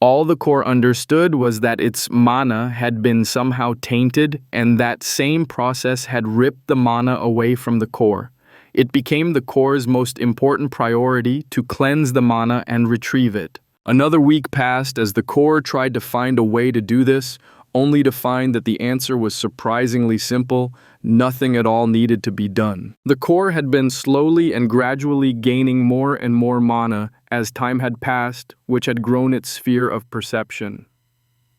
All the core understood was that its mana had been somehow tainted, and that same process had ripped the mana away from the core. It became the core's most important priority to cleanse the mana and retrieve it. Another week passed as the core tried to find a way to do this, only to find that the answer was surprisingly simple. Nothing at all needed to be done. The core had been slowly and gradually gaining more and more mana as time had passed, which had grown its sphere of perception.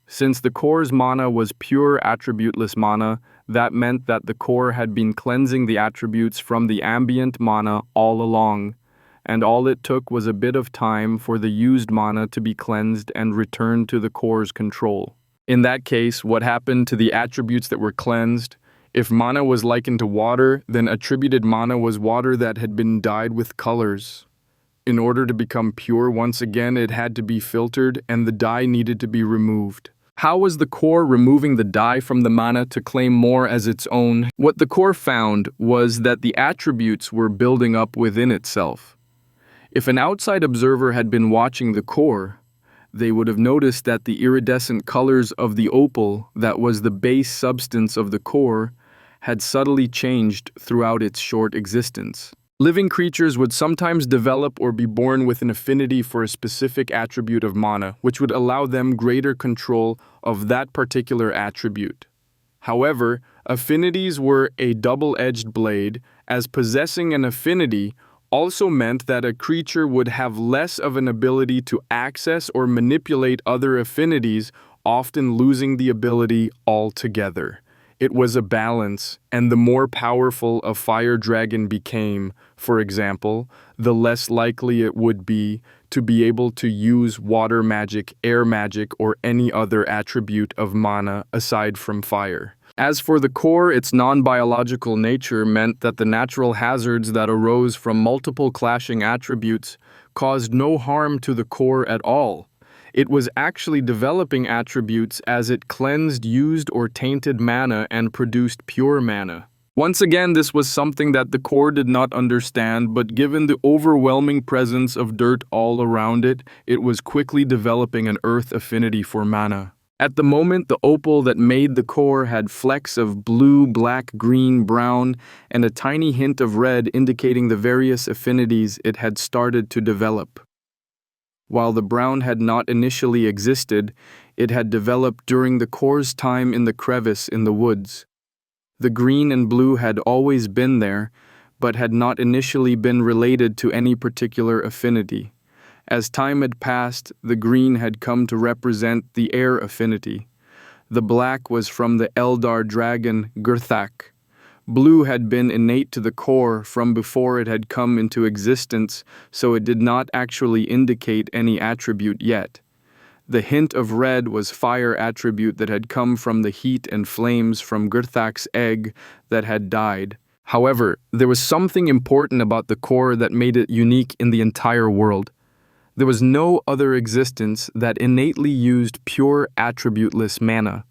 Since the core's mana was pure attributeless mana, that meant that the core had been cleansing the attributes from the ambient mana all along, and all it took was a bit of time for the used mana to be cleansed and returned to the core's control. In that case, what happened to the attributes that were cleansed? If mana was likened to water, then attributed mana was water that had been dyed with colors. In order to become pure once again, it had to be filtered, and the dye needed to be removed. How was the core removing the dye from the mana to claim more as its own? What the core found was that the attributes were building up within itself. If an outside observer had been watching the core, they would have noticed that the iridescent colors of the opal, that was the base substance of the core, had subtly changed throughout its short existence. Living creatures would sometimes develop or be born with an affinity for a specific attribute of mana, which would allow them greater control of that particular attribute. However, affinities were a double-edged blade, as possessing an affinity also meant that a creature would have less of an ability to access or manipulate other affinities, often losing the ability altogether. It was a balance, and the more powerful a fire dragon became, for example, the less likely it would be to be able to use water magic, air magic, or any other attribute of mana aside from fire. As for the core, its non-biological nature meant that the natural hazards that arose from multiple clashing attributes caused no harm to the core at all. It was actually developing attributes as it cleansed used or tainted mana and produced pure mana. Once again, this was something that the core did not understand, but given the overwhelming presence of dirt all around it, it was quickly developing an earth affinity for mana. At the moment, the opal that made the core had flecks of blue, black, green, brown, and a tiny hint of red indicating the various affinities it had started to develop. While the brown had not initially existed, it had developed during the core's time in the crevice in the woods. The green and blue had always been there, but had not initially been related to any particular affinity. As time had passed, the green had come to represent the air affinity. The black was from the Eldar dragon Gurthak. Blue had been innate to the core from before it had come into existence, so it did not actually indicate any attribute yet. The hint of red was fire attribute that had come from the heat and flames from Gurthak's egg that had died. However, there was something important about the core that made it unique in the entire world. There was no other existence that innately used pure attributeless mana.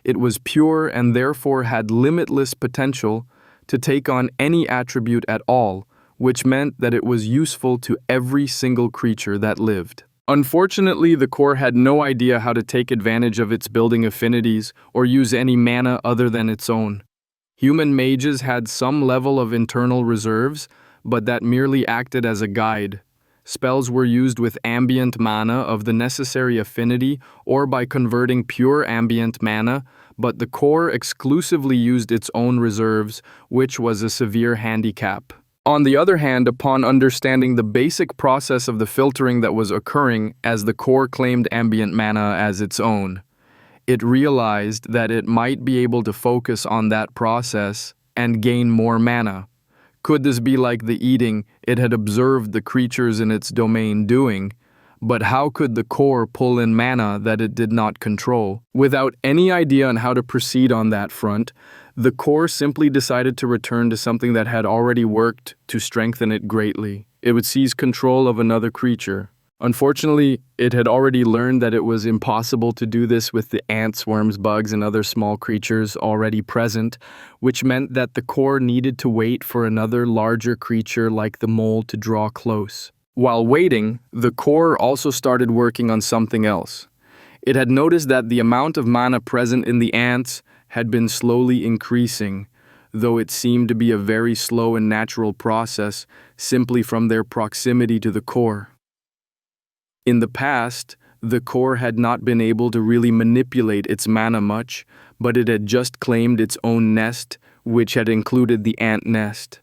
It was pure and therefore had limitless potential to take on any attribute at all, which meant that it was useful to every single creature that lived. Unfortunately, the core had no idea how to take advantage of its building affinities or use any mana other than its own. Human mages had some level of internal reserves, but that merely acted as a guide. Spells were used with ambient mana of the necessary affinity or by converting pure ambient mana, but the core exclusively used its own reserves, which was a severe handicap. On the other hand, upon understanding the basic process of the filtering that was occurring as the core claimed ambient mana as its own, it realized that it might be able to focus on that process and gain more mana. Could this be like the eating it had observed the creatures in its domain doing? But how could the core pull in mana that it did not control? Without any idea on how to proceed on that front, the core simply decided to return to something that had already worked to strengthen it greatly. It would seize control of another creature. Unfortunately, it had already learned that it was impossible to do this with the ants, worms, bugs, and other small creatures already present, which meant that the core needed to wait for another larger creature like the mole to draw close. While waiting, the core also started working on something else. It had noticed that the amount of mana present in the ants had been slowly increasing, though it seemed to be a very slow and natural process simply from their proximity to the core. In the past, the core had not been able to really manipulate its mana much, but it had just claimed its own nest, which had included the ant nest.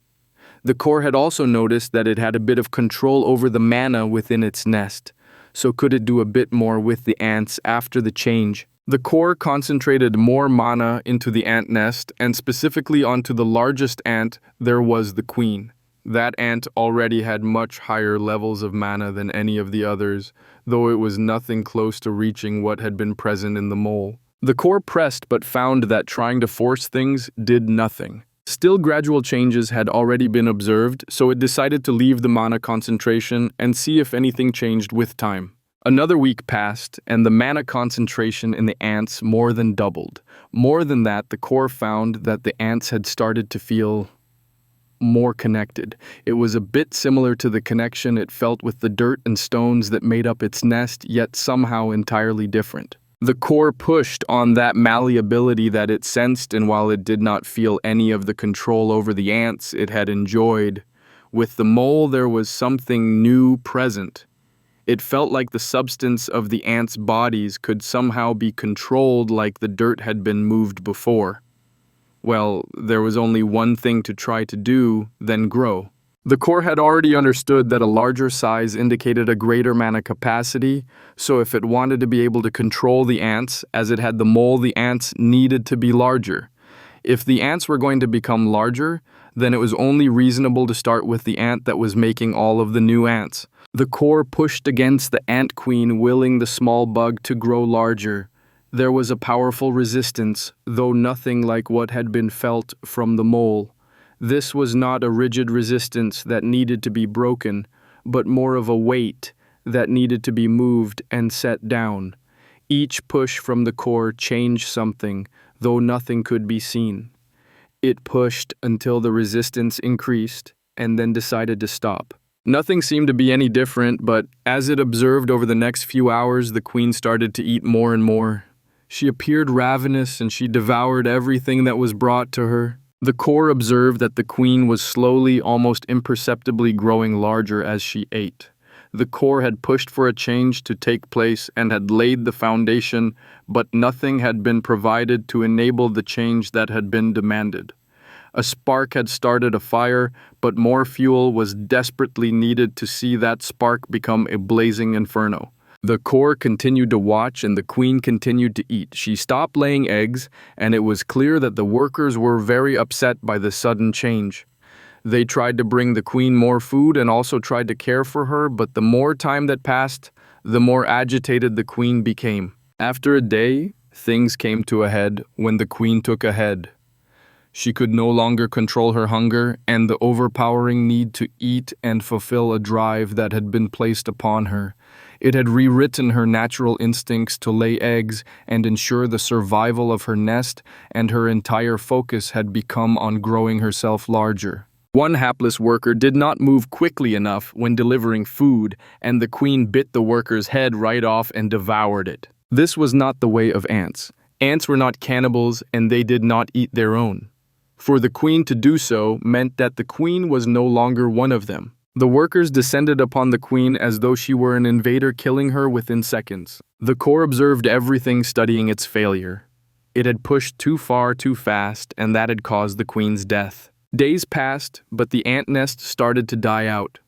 The core had also noticed that it had a bit of control over the mana within its nest, so could it do a bit more with the ants after the change. The core concentrated more mana into the ant nest, and specifically onto the largest ant there was the queen. That ant already had much higher levels of mana than any of the others, though it was nothing close to reaching what had been present in the mole. The core pressed but found that trying to force things did nothing. Still, gradual changes had already been observed, so it decided to leave the mana concentration and see if anything changed with time. Another week passed, and the mana concentration in the ants more than doubled. More than that, the core found that the ants had started to feel more connected. It was a bit similar to the connection it felt with the dirt and stones that made up its nest, yet somehow entirely different. The core pushed on that malleability that it sensed, and while it did not feel any of the control over the ants it had enjoyed, with the mole there was something new present. It felt like the substance of the ants' bodies could somehow be controlled like the dirt had been moved before. Well, there was only one thing to try to do, then grow. The core had already understood that a larger size indicated a greater mana capacity, so if it wanted to be able to control the ants, as it had the mole, the ants needed to be larger. If the ants were going to become larger, then it was only reasonable to start with the ant that was making all of the new ants. The core pushed against the ant queen, willing the small bug to grow larger. There was a powerful resistance, though nothing like what had been felt from the mole. This was not a rigid resistance that needed to be broken, but more of a weight that needed to be moved and set down. Each push from the core changed something, though nothing could be seen. It pushed until the resistance increased, and then decided to stop. Nothing seemed to be any different, but as it observed over the next few hours, the queen started to eat more and more. She appeared ravenous, and she devoured everything that was brought to her. The core observed that the queen was slowly, almost imperceptibly growing larger as she ate. The core had pushed for a change to take place and had laid the foundation, but nothing had been provided to enable the change that had been demanded. A spark had started a fire, but more fuel was desperately needed to see that spark become a blazing inferno. The core continued to watch and the queen continued to eat. She stopped laying eggs, and it was clear that the workers were very upset by the sudden change. They tried to bring the queen more food and also tried to care for her, but the more time that passed, the more agitated the queen became. After a day, things came to a head when the queen took a head. She could no longer control her hunger and the overpowering need to eat and fulfill a drive that had been placed upon her. It had rewritten her natural instincts to lay eggs and ensure the survival of her nest, and her entire focus had become on growing herself larger. One hapless worker did not move quickly enough when delivering food, and the queen bit the worker's head right off and devoured it. This was not the way of ants. Ants were not cannibals, and they did not eat their own. For the queen to do so meant that the queen was no longer one of them. The workers descended upon the queen as though she were an invader, killing her within seconds. The core observed everything, studying its failure. It had pushed too far too fast, and that had caused the queen's death. Days passed, but the ant nest started to die out.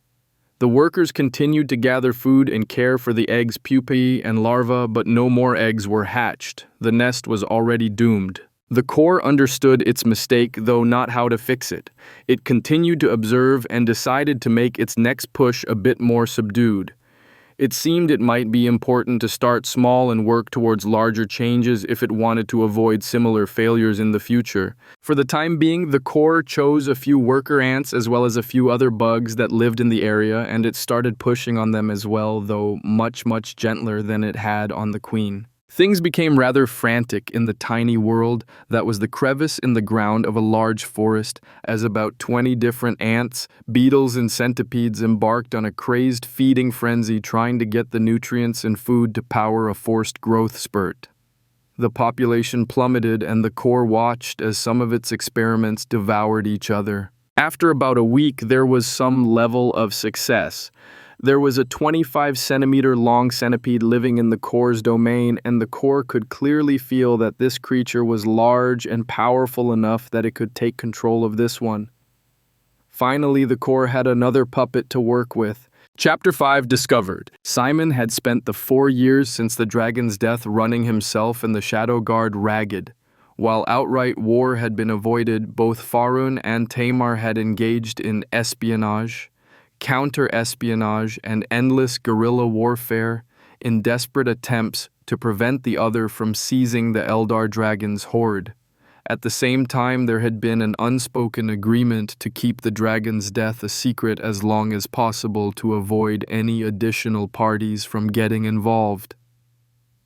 The workers continued to gather food and care for the eggs, pupae, and larvae, but no more eggs were hatched. The nest was already doomed. The core understood its mistake, though not how to fix it. It continued to observe and decided to make its next push a bit more subdued. It seemed it might be important to start small and work towards larger changes if it wanted to avoid similar failures in the future. For the time being, the core chose a few worker ants as well as a few other bugs that lived in the area, and it started pushing on them as well, though much gentler than it had on the queen. Things became rather frantic in the tiny world that was the crevice in the ground of a large forest, as about 20 different ants, beetles, and centipedes embarked on a crazed feeding frenzy trying to get the nutrients and food to power a forced growth spurt. The population plummeted, and the core watched as some of its experiments devoured each other. After about a week, there was some level of success. There was a 25-centimeter long centipede living in the core's domain, and the core could clearly feel that this creature was large and powerful enough that it could take control of this one. Finally, the core had another puppet to work with. Chapter 5 discovered. Simon had spent the 4 years since the dragon's death running himself and the Shadow Guard ragged. While outright war had been avoided, both Faerûn and Tamar had engaged in espionage, counter-espionage, and endless guerrilla warfare in desperate attempts to prevent the other from seizing the Eldar dragon's hoard. At the same time, there had been an unspoken agreement to keep the dragon's death a secret as long as possible to avoid any additional parties from getting involved.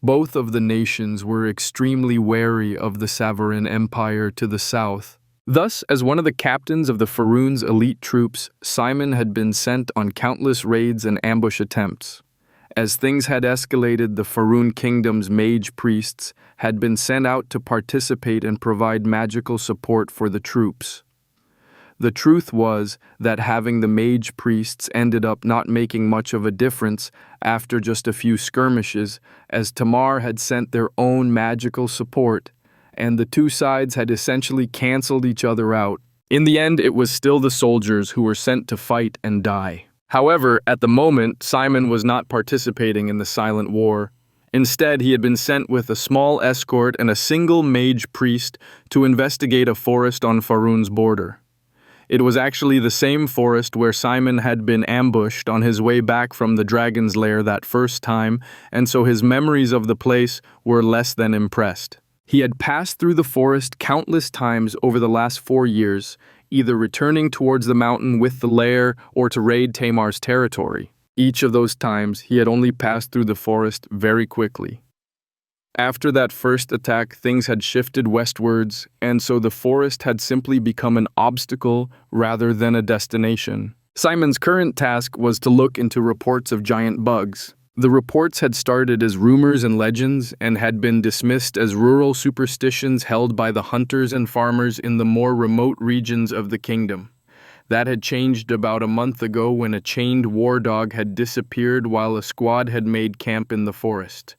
Both of the nations were extremely wary of the Savarin Empire to the south. Thus, as one of the captains of the Faerûn's elite troops, Simon had been sent on countless raids and ambush attempts. As things had escalated, the Faerûn kingdom's mage priests had been sent out to participate and provide magical support for the troops. The truth was that having the mage priests ended up not making much of a difference after just a few skirmishes, as Tamar had sent their own magical support, and the two sides had essentially canceled each other out. In the end, it was still the soldiers who were sent to fight and die. However, at the moment, Simon was not participating in the silent war. Instead, he had been sent with a small escort and a single mage priest to investigate a forest on Faerûn's border. It was actually the same forest where Simon had been ambushed on his way back from the dragon's lair that first time, and so his memories of the place were less than impressed. He had passed through the forest countless times over the last 4 years, either returning towards the mountain with the lair or to raid Tamar's territory. Each of those times, he had only passed through the forest very quickly. After that first attack, things had shifted westwards, and so the forest had simply become an obstacle rather than a destination. Simon's current task was to look into reports of giant bugs. The reports had started as rumors and legends and had been dismissed as rural superstitions held by the hunters and farmers in the more remote regions of the kingdom. That had changed about a month ago when a chained war dog had disappeared while a squad had made camp in the forest.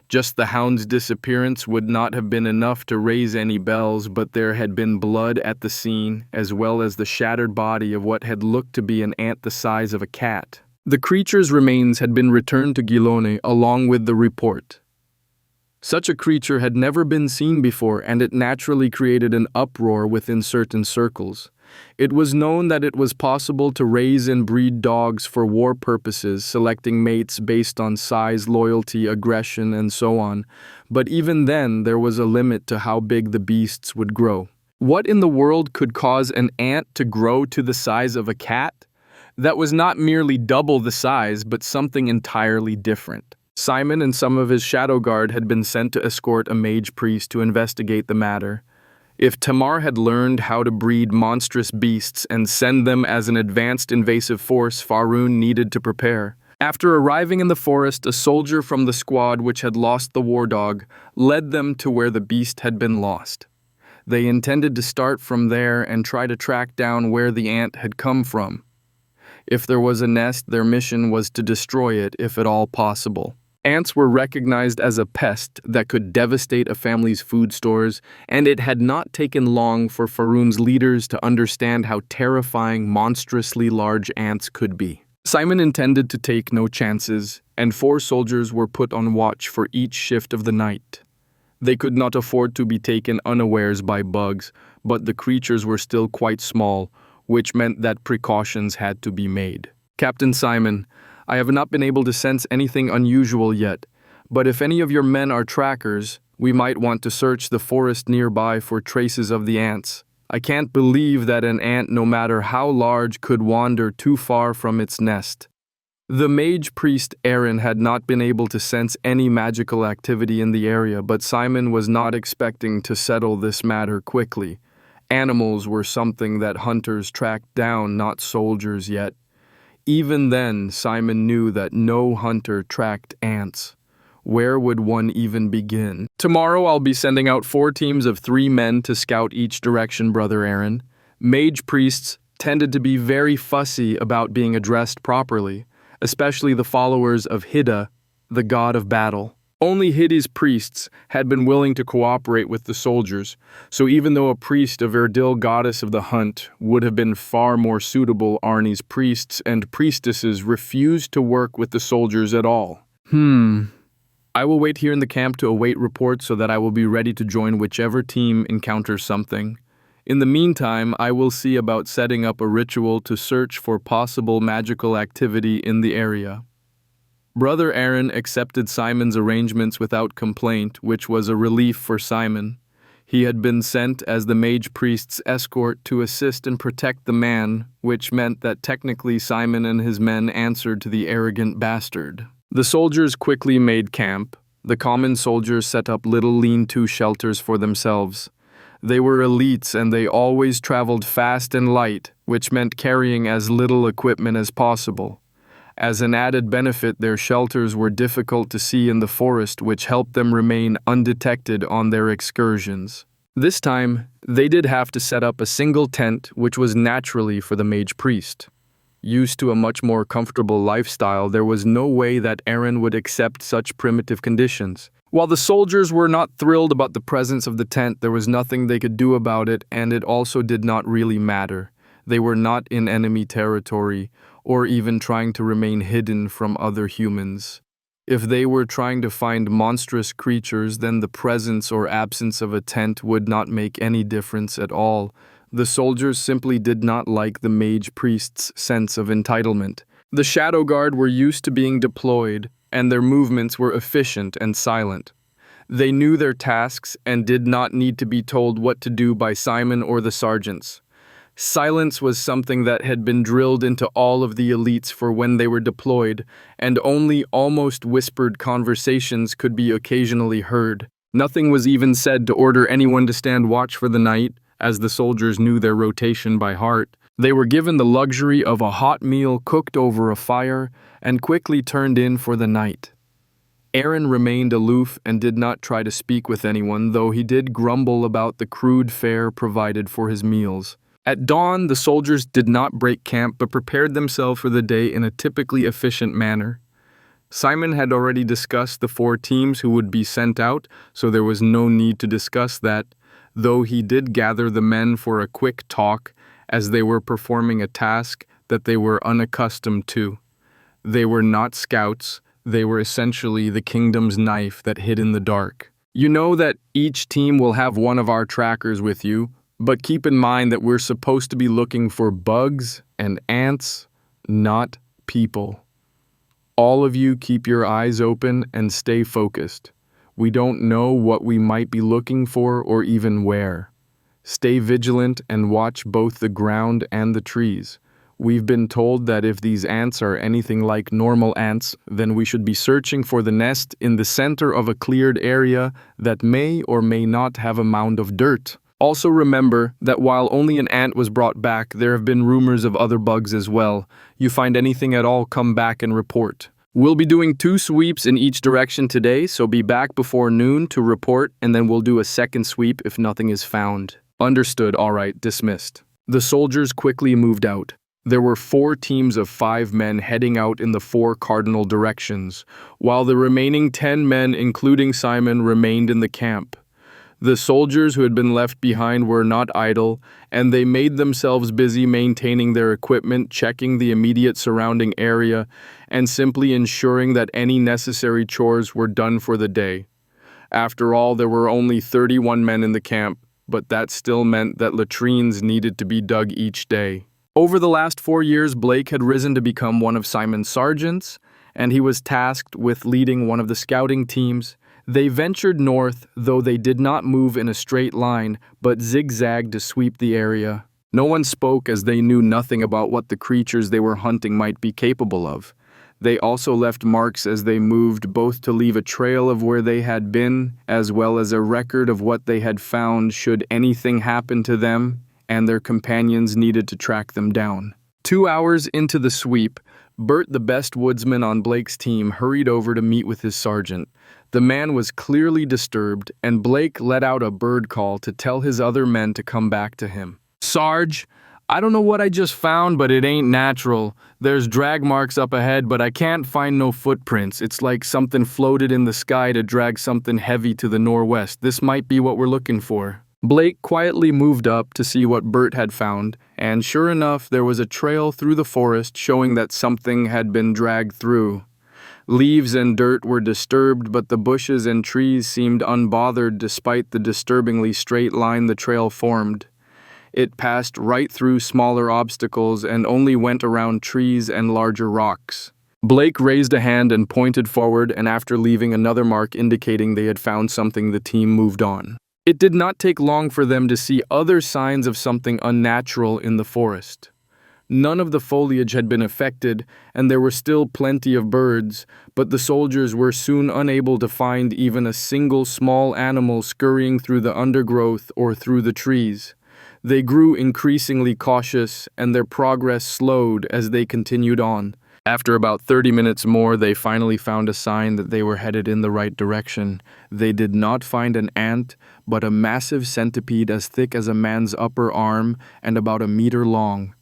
Just the hound's disappearance would not have been enough to raise any bells, but there had been blood at the scene, as well as the shattered body of what had looked to be an ant the size of a cat. The creature's remains had been returned to Gilone along with the report. Such a creature had never been seen before, and it naturally created an uproar within certain circles. It was known that it was possible to raise and breed dogs for war purposes, selecting mates based on size, loyalty, aggression, and so on, but even then there was a limit to how big the beasts would grow. What in the world could cause an ant to grow to the size of a cat? That was not merely double the size, but something entirely different. Simon and some of his shadow guard had been sent to escort a mage priest to investigate the matter. If Tamar had learned how to breed monstrous beasts and send them as an advanced invasive force, Faroon needed to prepare. After arriving in the forest, a soldier from the squad which had lost the war dog led them to where the beast had been lost. They intended to start from there and try to track down where the ant had come from. If there was a nest, their mission was to destroy it if at all possible. Ants were recognized as a pest that could devastate a family's food stores, and it had not taken long for Faroon's leaders to understand how terrifying monstrously large ants could be. Simon intended to take no chances, and 4 soldiers were put on watch for each shift of the night. They could not afford to be taken unawares by bugs, but the creatures were still quite small, which meant that precautions had to be made. Captain Simon, I have not been able to sense anything unusual yet, but if any of your men are trackers, we might want to search the forest nearby for traces of the ants. I can't believe that an ant, no matter how large, could wander too far from its nest. The mage priest Aaron had not been able to sense any magical activity in the area, but Simon was not expecting to settle this matter quickly. Animals were something that hunters tracked down, not soldiers yet. Even then, Simon knew that no hunter tracked ants. Where would one even begin? Tomorrow I'll be sending out 4 teams of 3 men to scout each direction, Brother Aaron. Mage priests tended to be very fussy about being addressed properly, especially the followers of Hida, the god of battle. Only Hidi's priests had been willing to cooperate with the soldiers, so even though a priest of Erdil, goddess of the hunt, would have been far more suitable, Arnie's priests and priestesses refused to work with the soldiers at all. I will wait here in the camp to await reports so that I will be ready to join whichever team encounters something. In the meantime, I will see about setting up a ritual to search for possible magical activity in the area. Brother Aaron accepted Simon's arrangements without complaint, which was a relief for Simon. He had been sent as the mage priest's escort to assist and protect the man, which meant that technically Simon and his men answered to the arrogant bastard. The soldiers quickly made camp. The common soldiers set up little lean-to shelters for themselves. They were elites and they always traveled fast and light, which meant carrying as little equipment as possible. As an added benefit, their shelters were difficult to see in the forest, which helped them remain undetected on their excursions. This time, they did have to set up a single tent, which was naturally for the mage priest. Used to a much more comfortable lifestyle, there was no way that Aaron would accept such primitive conditions. While the soldiers were not thrilled about the presence of the tent, there was nothing they could do about it, and it also did not really matter. They were not in enemy territory, or even trying to remain hidden from other humans. If they were trying to find monstrous creatures, then the presence or absence of a tent would not make any difference at all. The soldiers simply did not like the mage priest's sense of entitlement. The Shadow Guard were used to being deployed, and their movements were efficient and silent. They knew their tasks and did not need to be told what to do by Simon or the sergeants. Silence was something that had been drilled into all of the elites for when they were deployed, and only almost whispered conversations could be occasionally heard. Nothing was even said to order anyone to stand watch for the night, as the soldiers knew their rotation by heart. They were given the luxury of a hot meal cooked over a fire and quickly turned in for the night. Aaron remained aloof and did not try to speak with anyone, though he did grumble about the crude fare provided for his meals. At dawn, the soldiers did not break camp but prepared themselves for the day in a typically efficient manner. Simon had already discussed the 4 teams who would be sent out, so there was no need to discuss that, though he did gather the men for a quick talk as they were performing a task that they were unaccustomed to. They were not scouts, they were essentially the kingdom's knife that hid in the dark. You know that each team will have one of our trackers with you, but keep in mind that we're supposed to be looking for bugs and ants, not people. All of you keep your eyes open and stay focused. We don't know what we might be looking for or even where. Stay vigilant and watch both the ground and the trees. We've been told that if these ants are anything like normal ants, then we should be searching for the nest in the center of a cleared area that may or may not have a mound of dirt. Also remember that while only an ant was brought back, there have been rumors of other bugs as well. You find anything at all, come back and report. We'll be doing 2 sweeps in each direction today, so be back before noon to report, and then we'll do a second sweep if nothing is found. Understood, all right, dismissed. The soldiers quickly moved out. There were 4 teams of 5 men heading out in the 4 cardinal directions, while the remaining 10 men, including Simon, remained in the camp. The soldiers who had been left behind were not idle, and they made themselves busy maintaining their equipment, checking the immediate surrounding area, and simply ensuring that any necessary chores were done for the day. After all, there were only 31 men in the camp, but that still meant that latrines needed to be dug each day. Over the last 4 years, Blake had risen to become one of Simon's sergeants, and he was tasked with leading one of the scouting teams. They ventured north, though they did not move in a straight line, but zigzagged to sweep the area. No one spoke as they knew nothing about what the creatures they were hunting might be capable of. They also left marks as they moved, both to leave a trail of where they had been, as well as a record of what they had found should anything happen to them, and their companions needed to track them down. 2 hours into the sweep, Bert, the best woodsman on Blake's team, hurried over to meet with his sergeant. The man was clearly disturbed, and Blake let out a bird call to tell his other men to come back to him. "Sarge, I don't know what I just found, but it ain't natural. There's drag marks up ahead, but I can't find no footprints. It's like something floated in the sky to drag something heavy to the northwest. This might be what we're looking for." Blake quietly moved up to see what Bert had found, and sure enough, there was a trail through the forest showing that something had been dragged through. Leaves and dirt were disturbed, but the bushes and trees seemed unbothered despite the disturbingly straight line the trail formed. It passed right through smaller obstacles and only went around trees and larger rocks. Blake raised a hand and pointed forward, and after leaving another mark indicating they had found something, the team moved on. It did not take long for them to see other signs of something unnatural in the forest. None of the foliage had been affected, and there were still plenty of birds, but the soldiers were soon unable to find even a single small animal scurrying through the undergrowth or through the trees. They grew increasingly cautious, and their progress slowed as they continued on. After about 30 minutes more, they finally found a sign that they were headed in the right direction. They did not find an ant, but a massive centipede as thick as a man's upper arm and about a meter long.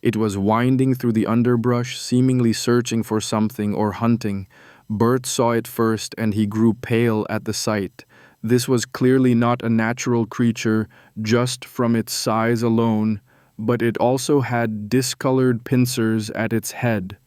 It was winding through the underbrush, seemingly searching for something or hunting. Bert saw it first, and he grew pale at the sight. This was clearly not a natural creature, just from its size alone, but it also had discolored pincers at its head.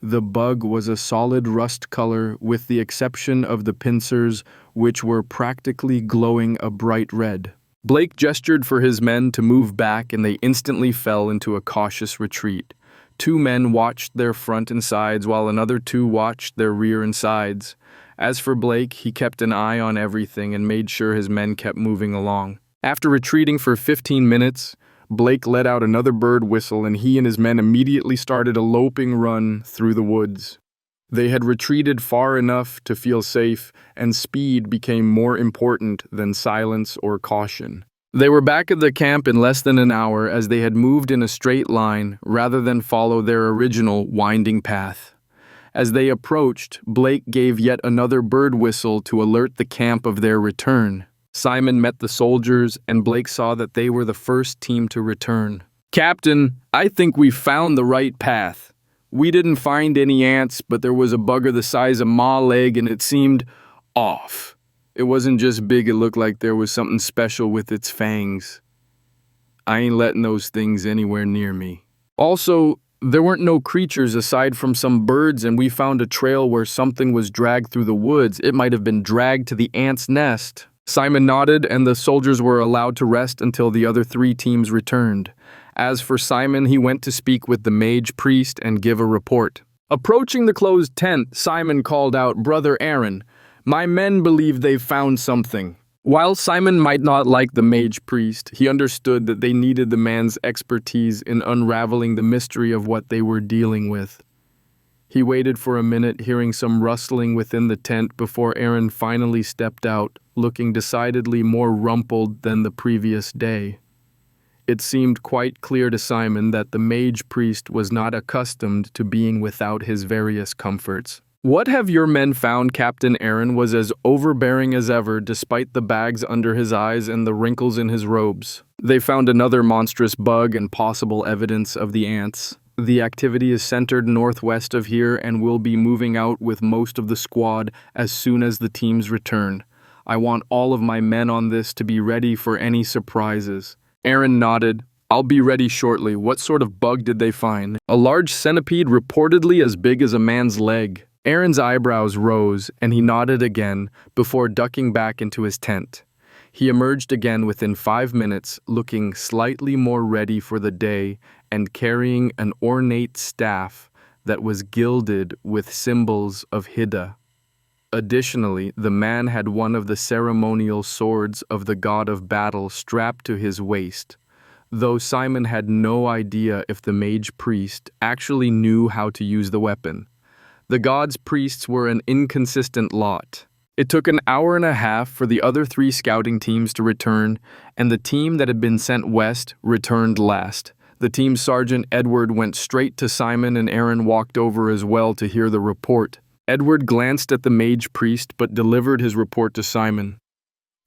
The bug was a solid rust color, with the exception of the pincers, which were practically glowing a bright red. Blake gestured for his men to move back, and they instantly fell into a cautious retreat. 2 men watched their front and sides, while another 2 watched their rear and sides. As for Blake, he kept an eye on everything and made sure his men kept moving along. After retreating for 15 minutes, Blake let out another bird whistle, and he and his men immediately started a loping run through the woods. They had retreated far enough to feel safe, and speed became more important than silence or caution. They were back at the camp in less than an hour, as they had moved in a straight line rather than follow their original winding path. As they approached, Blake gave yet another bird whistle to alert the camp of their return. Simon met the soldiers, and Blake saw that they were the first team to return. "Captain, I think we found the right path. We didn't find any ants, but there was a bugger the size of my leg and it seemed off. It wasn't just big, it looked like there was something special with its fangs. I ain't letting those things anywhere near me. Also, there weren't no creatures aside from some birds, and we found a trail where something was dragged through the woods. It might have been dragged to the ant's nest." Simon nodded, and the soldiers were allowed to rest until the other 3 teams returned. As for Simon, he went to speak with the mage priest and give a report. Approaching the closed tent, Simon called out, "Brother Aaron, my men believe they've found something." While Simon might not like the mage priest, he understood that they needed the man's expertise in unraveling the mystery of what they were dealing with. He waited for a minute, hearing some rustling within the tent before Aaron finally stepped out, looking decidedly more rumpled than the previous day. It seemed quite clear to Simon that the mage priest was not accustomed to being without his various comforts. "What have your men found?" Captain Aaron was as overbearing as ever, despite the bags under his eyes and the wrinkles in his robes. "They found another monstrous bug and possible evidence of the ants. The activity is centered northwest of here and will be moving out with most of the squad as soon as the teams return. I want all of my men on this to be ready for any surprises." Aaron nodded. "I'll be ready shortly. What sort of bug did they find?" "A large centipede reportedly as big as a man's leg." Aaron's eyebrows rose, and he nodded again before ducking back into his tent. He emerged again within 5 minutes, looking slightly more ready for the day and carrying an ornate staff that was gilded with symbols of Hidden. Additionally, the man had one of the ceremonial swords of the god of battle strapped to his waist, though Simon had no idea if the mage priest actually knew how to use the weapon. The god's priests were an inconsistent lot. It took an hour and a half for the other 3 scouting teams to return, and the team that had been sent west returned last. The team's sergeant, Edward, went straight to Simon, and Aaron walked over as well to hear the report. Edward glanced at the mage priest but delivered his report to Simon.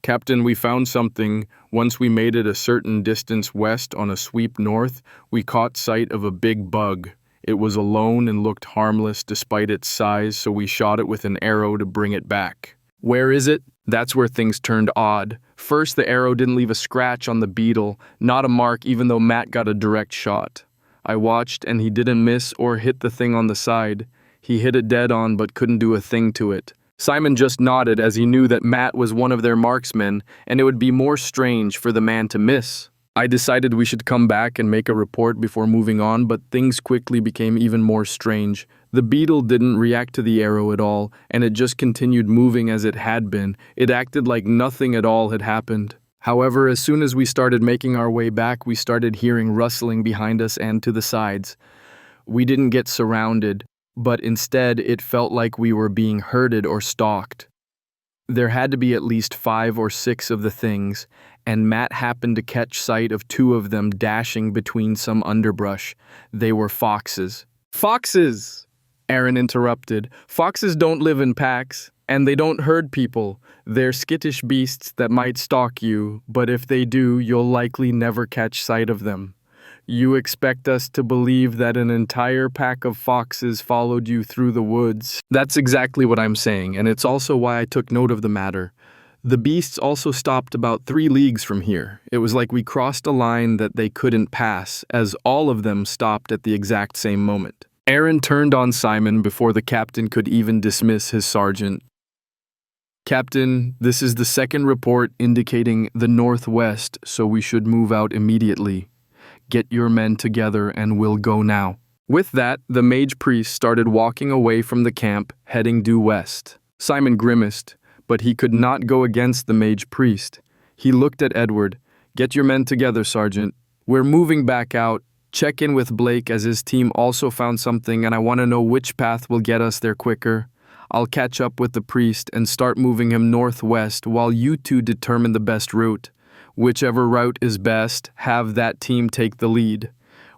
"Captain, we found something. Once we made it a certain distance west on a sweep north, we caught sight of a big bug. It was alone and looked harmless despite its size, so we shot it with an arrow to bring it back." "Where is it?" That's where things turned odd. First, the arrow didn't leave a scratch on the beetle, not a mark even though Matt got a direct shot. I watched and he didn't miss or hit the thing on the side. He hit it dead on but couldn't do a thing to it. Simon just nodded as he knew that Matt was one of their marksmen and it would be more strange for the man to miss. I decided we should come back and make a report before moving on, but things quickly became even more strange. The beetle didn't react to the arrow at all, and it just continued moving as it had been. It acted like nothing at all had happened. However, as soon as we started making our way back, we started hearing rustling behind us and to the sides. We didn't get surrounded, but instead it felt like we were being herded or stalked. There had to be at least 5 or 6 of the things, and Matt happened to catch sight of 2 of them dashing between some underbrush. They were foxes. "Foxes!" Aaron interrupted. "Foxes don't live in packs, and they don't herd people. They're skittish beasts that might stalk you, but if they do, you'll likely never catch sight of them. You expect us to believe that an entire pack of foxes followed you through the woods?" "That's exactly what I'm saying, and it's also why I took note of the matter. The beasts also stopped about 3 leagues from here. It was like we crossed a line that they couldn't pass, as all of them stopped at the exact same moment." Aaron turned on Simon before the captain could even dismiss his sergeant. "Captain, this is the second report indicating the northwest, so we should move out immediately. Get your men together and we'll go now." With that, the mage priest started walking away from the camp, heading due west. Simon grimaced, but he could not go against the mage priest. He looked at Edward. "Get your men together, Sergeant. We're moving back out. Check in with Blake as his team also found something, and I want to know which path will get us there quicker. I'll catch up with the priest and start moving him northwest while you 2 determine the best route. Whichever route is best, have that team take the lead.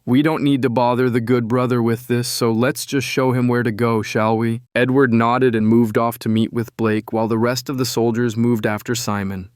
We don't need to bother the good brother with this, so let's just show him where to go, shall we?" Edward nodded and moved off to meet with Blake while the rest of the soldiers moved after Simon.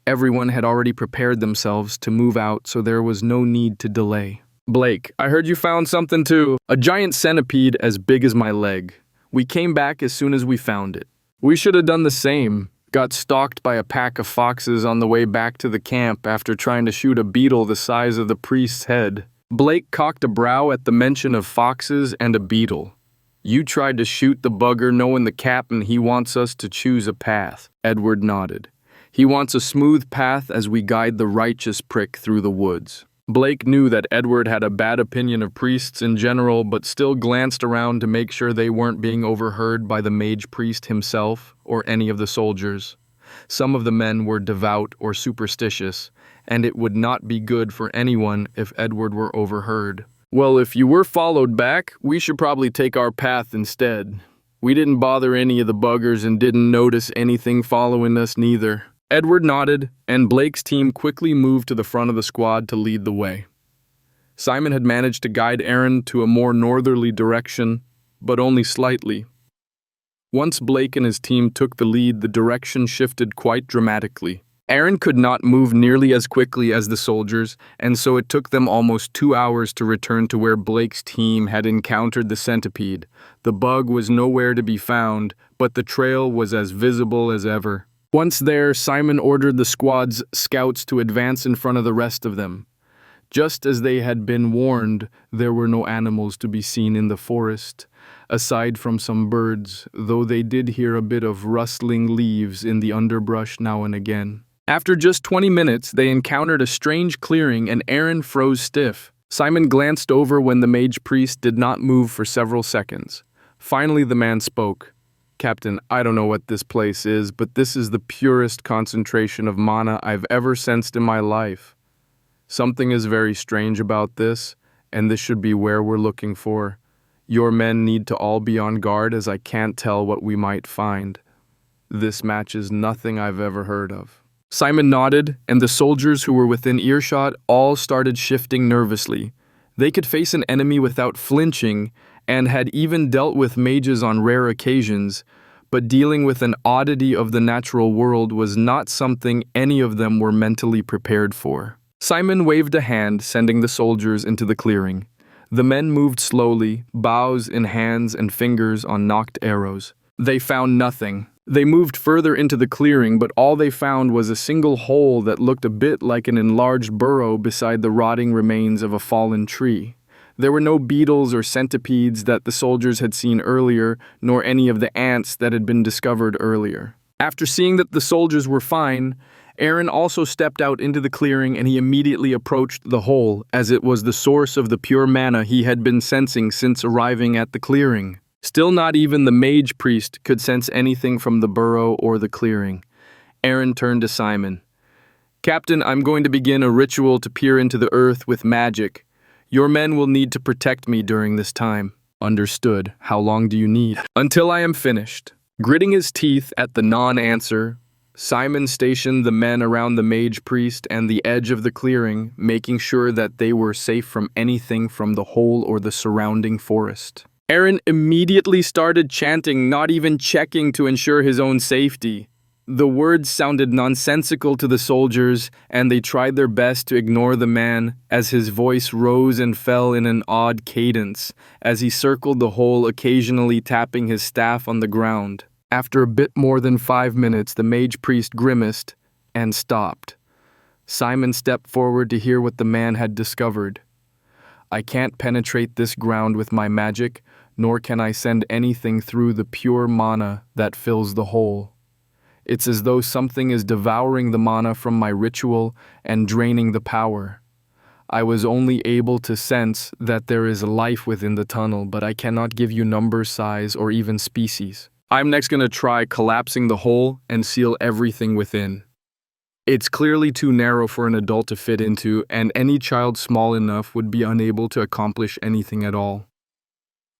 Everyone had already prepared themselves to move out, so there was no need to delay. Blake, I heard you found something too. A giant centipede as big as my leg. We came back as soon as we found it. We should have done the same. Got stalked by a pack of foxes on the way back to the camp after trying to shoot a beetle the size of the priest's head. Blake cocked a brow at the mention of foxes and a beetle. You tried to shoot the bugger knowing the captain he wants us to choose a path. Edward nodded. He wants a smooth path as we guide the righteous prick through the woods. Blake knew that Edward had a bad opinion of priests in general, but still glanced around to make sure they weren't being overheard by the mage priest himself or any of the soldiers. Some of the men were devout or superstitious, and it would not be good for anyone if Edward were overheard. Well, if you were followed back, we should probably take our path instead. We didn't bother any of the buggers and didn't notice anything following us neither. Edward nodded, and Blake's team quickly moved to the front of the squad to lead the way. Simon had managed to guide Aaron to a more northerly direction, but only slightly. Once Blake and his team took the lead, the direction shifted quite dramatically. Aaron could not move nearly as quickly as the soldiers, and so it took them almost 2 hours to return to where Blake's team had encountered the centipede. The bug was nowhere to be found, but the trail was as visible as ever. Once there, Simon ordered the squad's scouts to advance in front of the rest of them. Just as they had been warned, there were no animals to be seen in the forest, aside from some birds, though they did hear a bit of rustling leaves in the underbrush now and again. After just 20 minutes, they encountered a strange clearing and Aaron froze stiff. Simon glanced over when the mage priest did not move for several seconds. Finally, the man spoke. Captain, I don't know what this place is, but this is the purest concentration of mana I've ever sensed in my life. Something is very strange about this, and this should be where we're looking for. Your men need to all be on guard as I can't tell what we might find. This matches nothing I've ever heard of. Simon nodded, and the soldiers who were within earshot all started shifting nervously. They could face an enemy without flinching, and had even dealt with mages on rare occasions, but dealing with an oddity of the natural world was not something any of them were mentally prepared for. Simon waved a hand, sending the soldiers into the clearing. The men moved slowly, bows in hands and fingers on nocked arrows. They found nothing. They moved further into the clearing, but all they found was a single hole that looked a bit like an enlarged burrow beside the rotting remains of a fallen tree. There were no beetles or centipedes that the soldiers had seen earlier, nor any of the ants that had been discovered earlier. After seeing that the soldiers were fine, Aaron also stepped out into the clearing and he immediately approached the hole, as it was the source of the pure mana he had been sensing since arriving at the clearing. Still, not even the mage priest could sense anything from the burrow or the clearing. Aaron turned to Simon. Captain, I'm going to begin a ritual to peer into the earth with magic. Your men will need to protect me during this time. Understood. How long do you need? Until I am finished. Gritting his teeth at the non-answer, Simon stationed the men around the mage priest and the edge of the clearing, making sure that they were safe from anything from the hole or the surrounding forest. Aaron immediately started chanting, not even checking to ensure his own safety. The words sounded nonsensical to the soldiers, and they tried their best to ignore the man as his voice rose and fell in an odd cadence as he circled the hole, occasionally tapping his staff on the ground. After a bit more than 5 minutes, the mage priest grimaced and stopped. Simon stepped forward to hear what the man had discovered. I can't penetrate this ground with my magic, nor can I send anything through the pure mana that fills the hole. It's as though something is devouring the mana from my ritual and draining the power. I was only able to sense that there is life within the tunnel, but I cannot give you number, size, or even species. I'm next going to try collapsing the hole and seal everything within. It's clearly too narrow for an adult to fit into, and any child small enough would be unable to accomplish anything at all.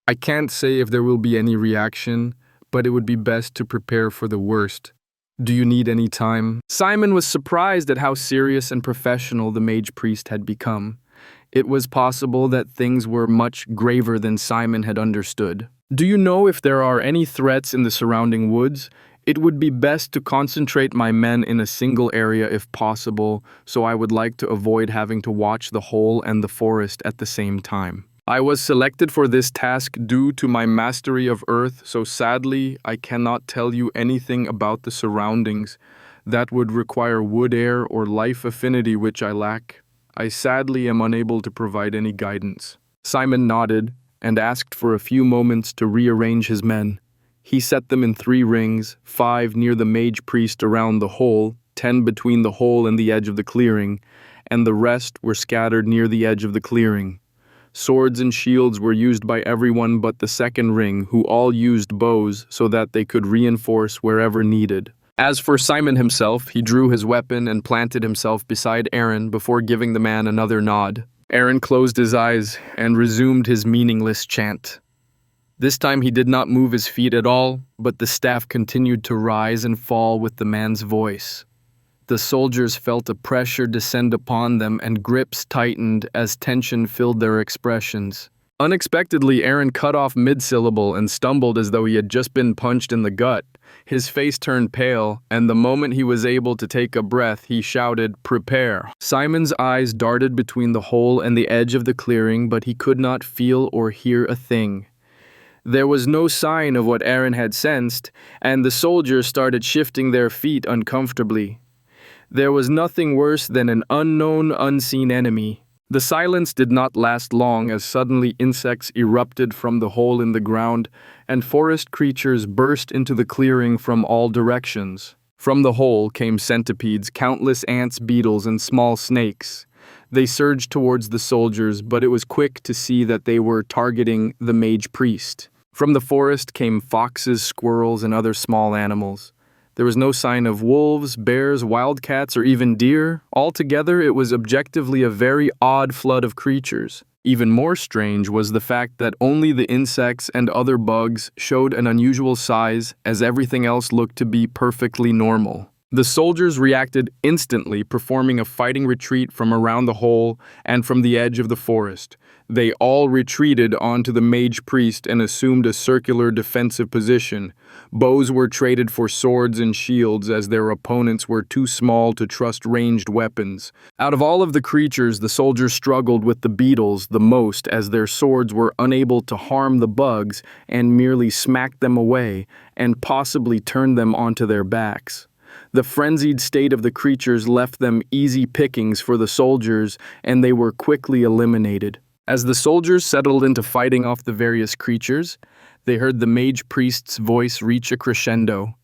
I can't say if there will be any reaction, but it would be best to prepare for the worst. Do you need any time? Simon was surprised at how serious and professional the mage priest had become. It was possible that things were much graver than Simon had understood. Do you know if there are any threats in the surrounding woods? It would be best to concentrate my men in a single area if possible, so I would like to avoid having to watch the hole and the forest at the same time. I was selected for this task due to my mastery of Earth, so sadly I cannot tell you anything about the surroundings. That would require wood air or life affinity, which I lack. I sadly am unable to provide any guidance. Simon nodded and asked for a few moments to rearrange his men. He set them in 3 rings, 5 near the mage priest around the hole, 10 between the hole and the edge of the clearing, and the rest were scattered near the edge of the clearing. Swords and shields were used by everyone but the second ring, who all used bows so that they could reinforce wherever needed. As for Simon himself, he drew his weapon and planted himself beside Aaron before giving the man another nod. Aaron closed his eyes and resumed his meaningless chant. This time he did not move his feet at all, but the staff continued to rise and fall with the man's voice. The soldiers felt a pressure descend upon them and grips tightened as tension filled their expressions. Unexpectedly, Aaron cut off mid-syllable and stumbled as though he had just been punched in the gut. His face turned pale, and the moment he was able to take a breath, he shouted, "Prepare." Simon's eyes darted between the hole and the edge of the clearing, but he could not feel or hear a thing. There was no sign of what Aaron had sensed, and the soldiers started shifting their feet uncomfortably. There was nothing worse than an unknown, unseen enemy. The silence did not last long as suddenly insects erupted from the hole in the ground, and forest creatures burst into the clearing from all directions. From the hole came centipedes, countless ants, beetles, and small snakes. They surged towards the soldiers, but it was quick to see that they were targeting the mage priest. From the forest came foxes, squirrels, and other small animals. There was no sign of wolves, bears, wildcats, or even deer. Altogether, it was objectively a very odd flood of creatures. Even more strange was the fact that only the insects and other bugs showed an unusual size, as everything else looked to be perfectly normal. The soldiers reacted instantly, performing a fighting retreat from around the hole and from the edge of the forest. They all retreated onto the mage priest and assumed a circular defensive position. Bows were traded for swords and shields as their opponents were too small to trust ranged weapons. Out of all of the creatures, the soldiers struggled with the beetles the most, as their swords were unable to harm the bugs and merely smacked them away and possibly turned them onto their backs. The frenzied state of the creatures left them easy pickings for the soldiers, and they were quickly eliminated. As the soldiers settled into fighting off the various creatures, they heard the mage priest's voice reach a crescendo.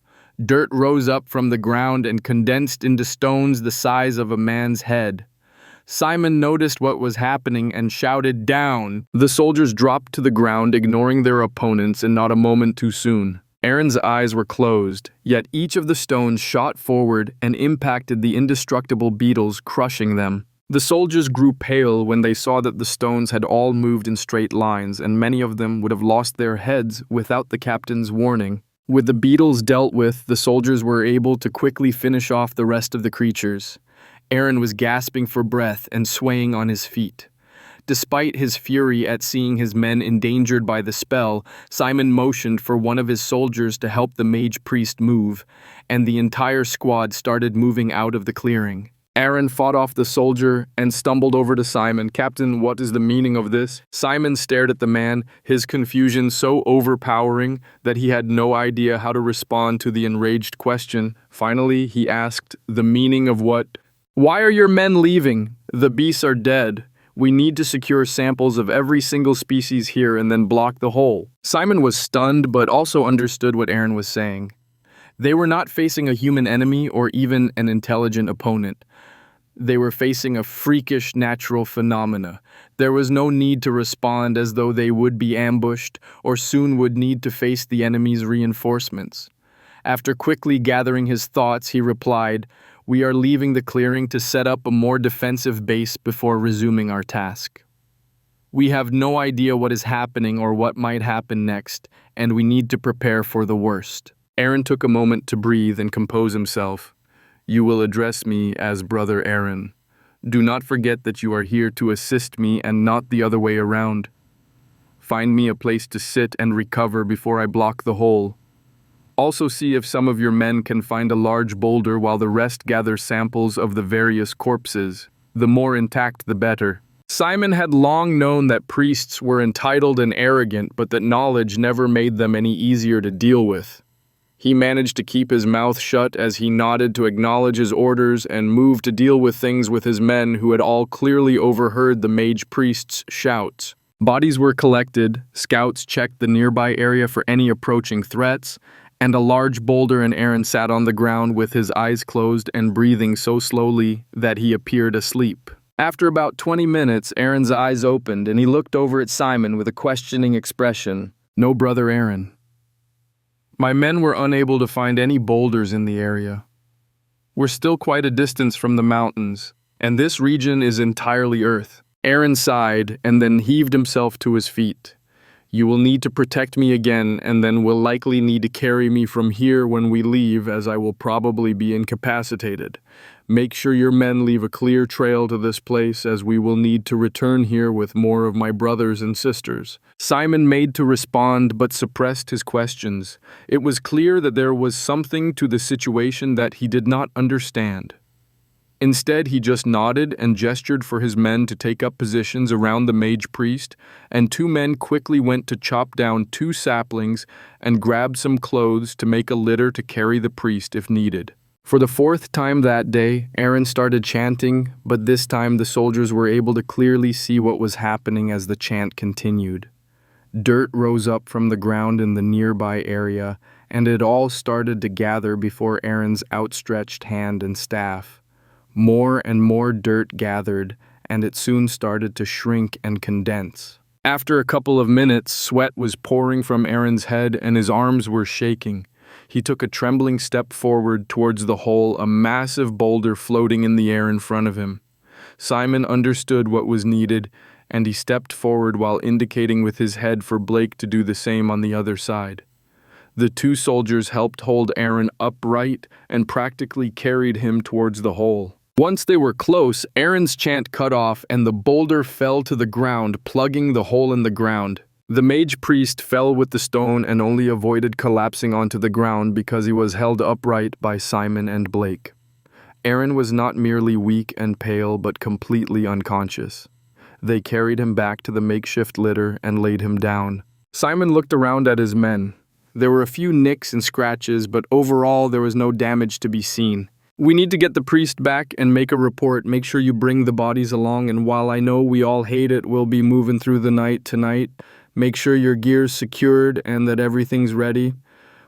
Dirt rose up from the ground and condensed into stones the size of a man's head. Simon noticed what was happening and shouted, "Down!" The soldiers dropped to the ground, ignoring their opponents, and not a moment too soon. Aaron's eyes were closed, yet each of the stones shot forward and impacted the indestructible beetles, crushing them. The soldiers grew pale when they saw that the stones had all moved in straight lines, and many of them would have lost their heads without the captain's warning. With the beetles dealt with, the soldiers were able to quickly finish off the rest of the creatures. Aaron was gasping for breath and swaying on his feet. Despite his fury at seeing his men endangered by the spell, Simon motioned for one of his soldiers to help the mage priest move, and the entire squad started moving out of the clearing. Aaron fought off the soldier and stumbled over to Simon. "Captain, what is the meaning of this?" Simon stared at the man, his confusion so overpowering that he had no idea how to respond to the enraged question. Finally, he asked, "The meaning of what?" "Why are your men leaving? The beasts are dead. We need to secure samples of every single species here and then block the hole." Simon was stunned but also understood what Aaron was saying. They were not facing a human enemy or even an intelligent opponent. They were facing a freakish natural phenomena. There was no need to respond as though they would be ambushed or soon would need to face the enemy's reinforcements. After quickly gathering his thoughts, he replied, "We are leaving the clearing to set up a more defensive base before resuming our task. We have no idea what is happening or what might happen next, and we need to prepare for the worst." Aaron took a moment to breathe and compose himself. "You will address me as Brother Aaron. Do not forget that you are here to assist me and not the other way around. Find me a place to sit and recover before I block the hole." Also see if some of your men can find a large boulder while the rest gather samples of the various corpses. The more intact, the better. Simon had long known that priests were entitled and arrogant, but that knowledge never made them any easier to deal with. He managed to keep his mouth shut as he nodded to acknowledge his orders and moved to deal with things with his men who had all clearly overheard the mage priest's shouts. Bodies were collected, scouts checked the nearby area for any approaching threats, and a large boulder and Aaron sat on the ground with his eyes closed and breathing so slowly that he appeared asleep. After about 20 minutes, Aaron's eyes opened and he looked over at Simon with a questioning expression. "No, Brother Aaron. My men were unable to find any boulders in the area. We're still quite a distance from the mountains, and this region is entirely earth." Aaron sighed and then heaved himself to his feet. "You will need to protect me again, and then will likely need to carry me from here when we leave, as I will probably be incapacitated. Make sure your men leave a clear trail to this place, as we will need to return here with more of my brothers and sisters." Simon made to respond but suppressed his questions. It was clear that there was something to the situation that he did not understand. Instead, he just nodded and gestured for his men to take up positions around the mage priest, and 2 men quickly went to chop down 2 saplings and grab some clothes to make a litter to carry the priest if needed. For the 4th time that day, Aaron started chanting, but this time the soldiers were able to clearly see what was happening as the chant continued. Dirt rose up from the ground in the nearby area, and it all started to gather before Aaron's outstretched hand and staff. More and more dirt gathered, and it soon started to shrink and condense. After a couple of minutes, sweat was pouring from Aaron's head and his arms were shaking. He took a trembling step forward towards the hole, a massive boulder floating in the air in front of him. Simon understood what was needed, and he stepped forward while indicating with his head for Blake to do the same on the other side. The 2 soldiers helped hold Aaron upright and practically carried him towards the hole. Once they were close, Aaron's chant cut off and the boulder fell to the ground, plugging the hole in the ground. The mage priest fell with the stone and only avoided collapsing onto the ground because he was held upright by Simon and Blake. Aaron was not merely weak and pale, but completely unconscious. They carried him back to the makeshift litter and laid him down. Simon looked around at his men. There were a few nicks and scratches, but overall there was no damage to be seen. "We need to get the priest back and make a report. Make sure you bring the bodies along, and while I know we all hate it, we'll be moving through the night tonight. Make sure your gear's secured and that everything's ready.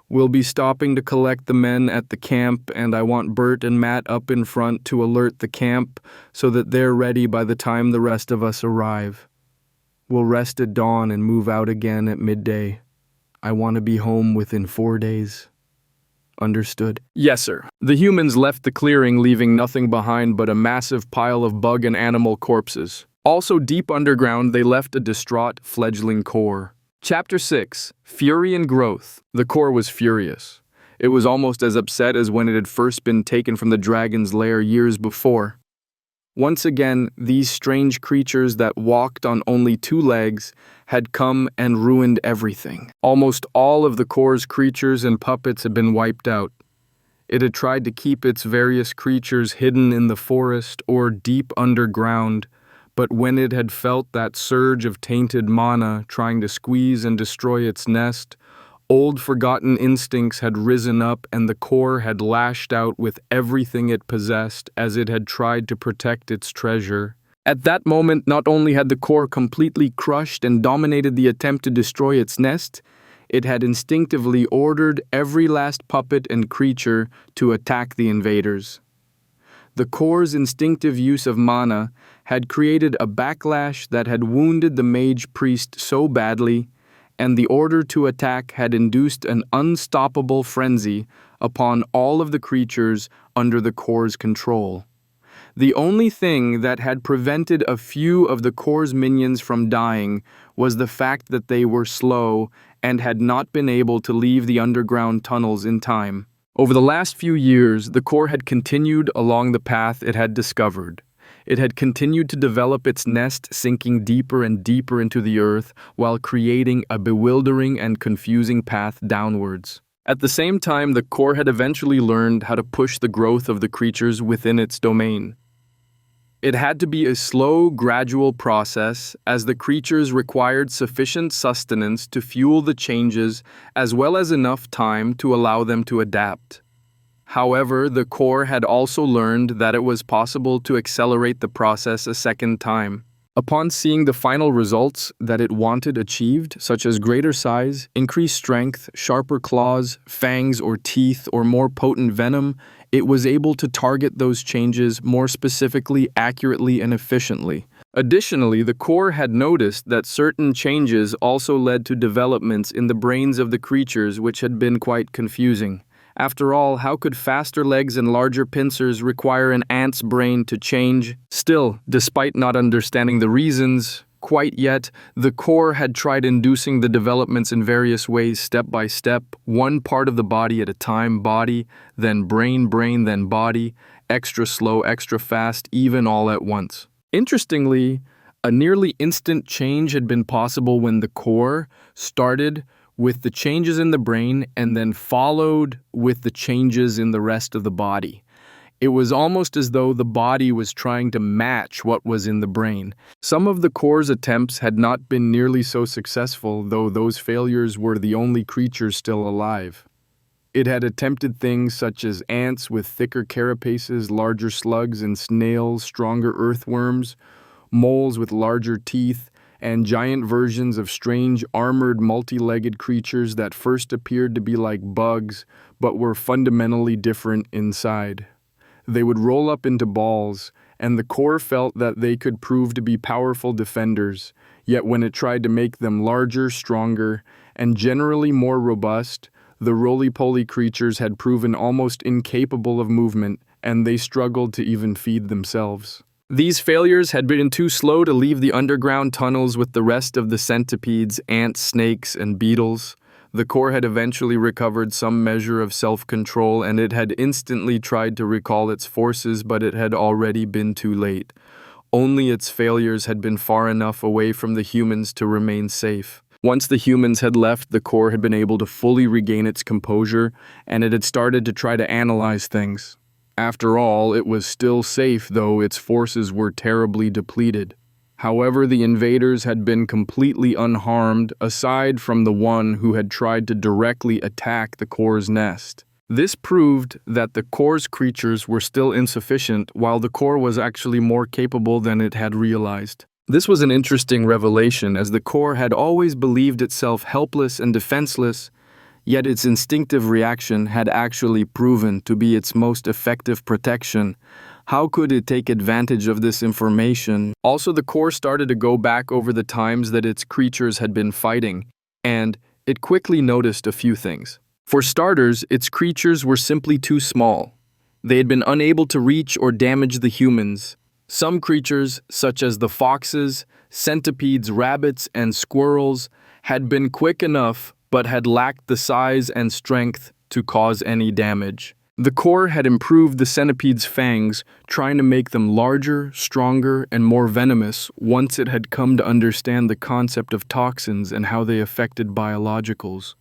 We'll be stopping to collect the men at the camp, and I want Bert and Matt up in front to alert the camp so that they're ready by the time the rest of us arrive. We'll rest at dawn and move out again at midday. I want to be home within 4 days. Understood?" "Yes, sir." The humans left the clearing, leaving nothing behind but a massive pile of bug and animal corpses. Also deep underground, they left a distraught fledgling core. Chapter 6. Fury and Growth. The core was furious. It was almost as upset as when it had first been taken from the dragon's lair years before. Once again, these strange creatures that walked on only 2 legs had come and ruined everything. Almost all of the core's creatures and puppets had been wiped out. It had tried to keep its various creatures hidden in the forest or deep underground, but when it had felt that surge of tainted mana trying to squeeze and destroy its nest, old forgotten instincts had risen up and the core had lashed out with everything it possessed as it had tried to protect its treasure. At that moment, not only had the core completely crushed and dominated the attempt to destroy its nest, it had instinctively ordered every last puppet and creature to attack the invaders. The core's instinctive use of mana had created a backlash that had wounded the mage priest so badly, and the order to attack had induced an unstoppable frenzy upon all of the creatures under the core's control. The only thing that had prevented a few of the core's minions from dying was the fact that they were slow and had not been able to leave the underground tunnels in time. Over the last few years, the core had continued along the path it had discovered. It had continued to develop its nest, sinking deeper and deeper into the earth while creating a bewildering and confusing path downwards. At the same time, the core had eventually learned how to push the growth of the creatures within its domain. It had to be a slow, gradual process, as the creatures required sufficient sustenance to fuel the changes as well as enough time to allow them to adapt. However, the core had also learned that it was possible to accelerate the process a second time. Upon seeing the final results that it wanted achieved, such as greater size, increased strength, sharper claws, fangs or teeth, or more potent venom, it was able to target those changes more specifically, accurately, and efficiently. Additionally, the core had noticed that certain changes also led to developments in the brains of the creatures which had been quite confusing. After all, how could faster legs and larger pincers require an ant's brain to change? Still, despite not understanding the reasons quite yet, the core had tried inducing the developments in various ways, step by step, one part of the body at a time, body, then brain, then body, extra slow, extra fast, even all at once. Interestingly, a nearly instant change had been possible when the core started with the changes in the brain and then followed with the changes in the rest of the body. It was almost as though the body was trying to match what was in the brain. Some of the core's attempts had not been nearly so successful, though those failures were the only creatures still alive. It had attempted things such as ants with thicker carapaces, larger slugs and snails, stronger earthworms, moles with larger teeth, and giant versions of strange armored multi-legged creatures that first appeared to be like bugs, but were fundamentally different inside. They would roll up into balls, and the core felt that they could prove to be powerful defenders, yet when it tried to make them larger, stronger, and generally more robust, the roly-poly creatures had proven almost incapable of movement, and they struggled to even feed themselves. These failures had been too slow to leave the underground tunnels with the rest of the centipedes, ants, snakes, and beetles. The core had eventually recovered some measure of self-control, and it had instantly tried to recall its forces, but it had already been too late. Only its failures had been far enough away from the humans to remain safe. Once the humans had left, the core had been able to fully regain its composure, and it had started to try to analyze things. After all, it was still safe, though its forces were terribly depleted. However, the invaders had been completely unharmed, aside from the one who had tried to directly attack the core's nest. This proved that the core's creatures were still insufficient, while the core was actually more capable than it had realized. This was an interesting revelation, as the core had always believed itself helpless and defenseless, yet its instinctive reaction had actually proven to be its most effective protection. How could it take advantage of this information? Also, the core started to go back over the times that its creatures had been fighting, and it quickly noticed a few things. For starters, its creatures were simply too small. They had been unable to reach or damage the humans. Some creatures, such as the foxes, centipedes, rabbits, and squirrels, had been quick enough but had lacked the size and strength to cause any damage. The core had improved the centipede's fangs, trying to make them larger, stronger, and more venomous once it had come to understand the concept of toxins and how they affected biologicals.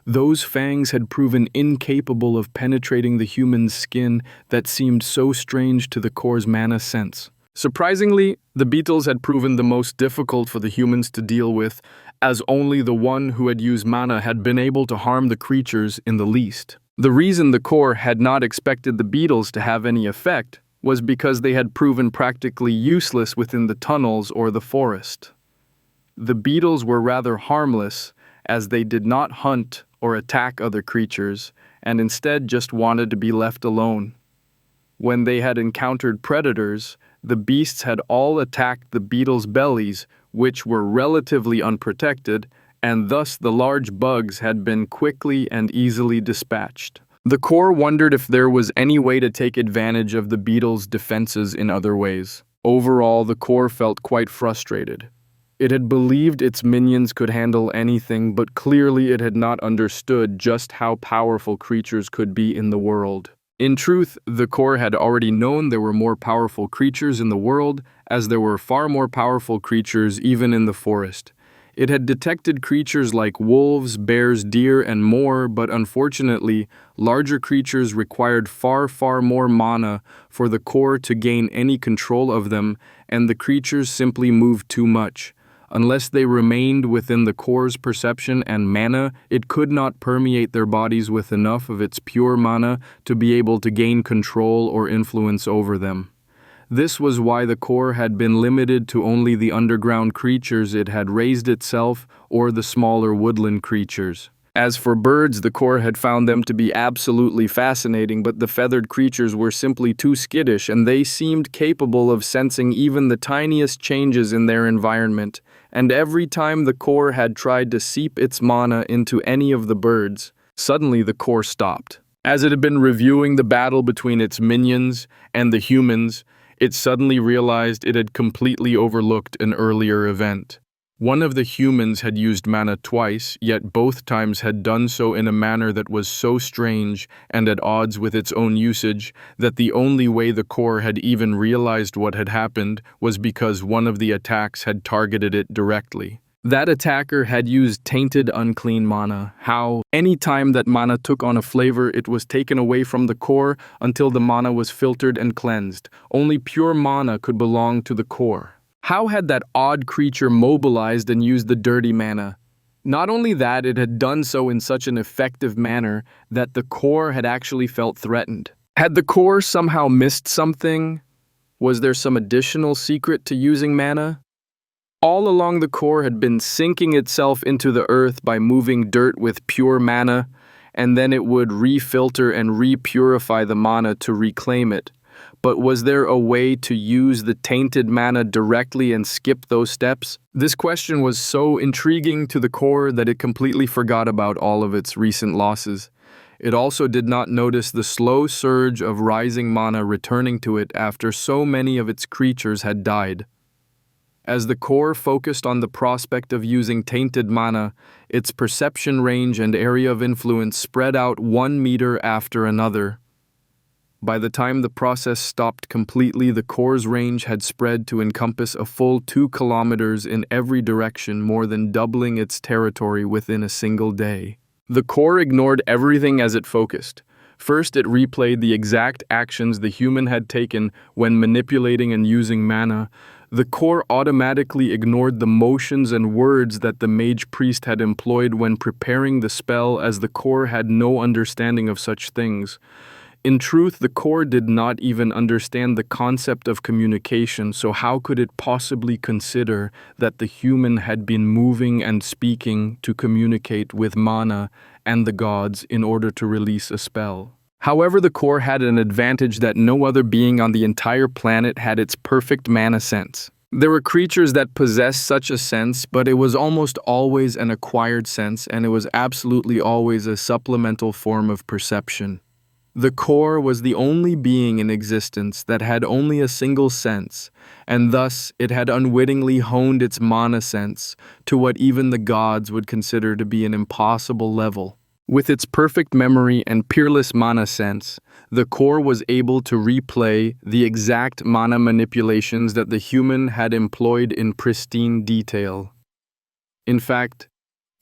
Those fangs had proven incapable of penetrating the human's skin that seemed so strange to the core's mana sense. Surprisingly, the beetles had proven the most difficult for the humans to deal with, as only the one who had used mana had been able to harm the creatures in the least. The reason the core had not expected the beetles to have any effect was because they had proven practically useless within the tunnels or the forest. The beetles were rather harmless, as they did not hunt or attack other creatures, and instead just wanted to be left alone. When they had encountered predators, the beasts had all attacked the beetles' bellies, which were relatively unprotected, and thus the large bugs had been quickly and easily dispatched. The core wondered if there was any way to take advantage of the beetles' defenses in other ways. Overall, the core felt quite frustrated. It had believed its minions could handle anything, but clearly it had not understood just how powerful creatures could be in the world. In truth, the core had already known there were more powerful creatures in the world, as there were far more powerful creatures even in the forest. It had detected creatures like wolves, bears, deer, and more, but unfortunately, larger creatures required far, far more mana for the core to gain any control of them, and the creatures simply moved too much. Unless they remained within the core's perception and mana, it could not permeate their bodies with enough of its pure mana to be able to gain control or influence over them. This was why the core had been limited to only the underground creatures it had raised itself or the smaller woodland creatures. As for birds, the core had found them to be absolutely fascinating, but the feathered creatures were simply too skittish, and they seemed capable of sensing even the tiniest changes in their environment. And every time the core had tried to seep its mana into any of the birds, suddenly the core stopped. As it had been reviewing the battle between its minions and the humans, it suddenly realized it had completely overlooked an earlier event. One of the humans had used mana twice, yet both times had done so in a manner that was so strange and at odds with its own usage that the only way the core had even realized what had happened was because one of the attacks had targeted it directly. That attacker had used tainted unclean mana. How, any time that mana took on a flavor, it was taken away from the core until the mana was filtered and cleansed. Only pure mana could belong to the core. How had that odd creature mobilized and used the dirty mana? Not only that, it had done so in such an effective manner that the core had actually felt threatened. Had the core somehow missed something? Was there some additional secret to using mana? All along, the core had been sinking itself into the earth by moving dirt with pure mana, and then it would refilter and repurify the mana to reclaim it. But was there a way to use the tainted mana directly and skip those steps? This question was so intriguing to the core that it completely forgot about all of its recent losses. It also did not notice the slow surge of rising mana returning to it after so many of its creatures had died. As the core focused on the prospect of using tainted mana, its perception range and area of influence spread out 1 meter after another. By the time the process stopped completely, the core's range had spread to encompass a full 2 kilometers in every direction, more than doubling its territory within a single day. The core ignored everything as it focused. First, it replayed the exact actions the human had taken when manipulating and using mana. The core automatically ignored the motions and words that the mage priest had employed when preparing the spell, as the core had no understanding of such things. In truth, the core did not even understand the concept of communication, so how could it possibly consider that the human had been moving and speaking to communicate with mana and the gods in order to release a spell? However, the core had an advantage that no other being on the entire planet had: its perfect mana sense. There were creatures that possessed such a sense, but it was almost always an acquired sense, and it was absolutely always a supplemental form of perception. The core was the only being in existence that had only a single sense, and thus it had unwittingly honed its mana sense to what even the gods would consider to be an impossible level. With its perfect memory and peerless mana sense, the core was able to replay the exact mana manipulations that the human had employed in pristine detail. In fact,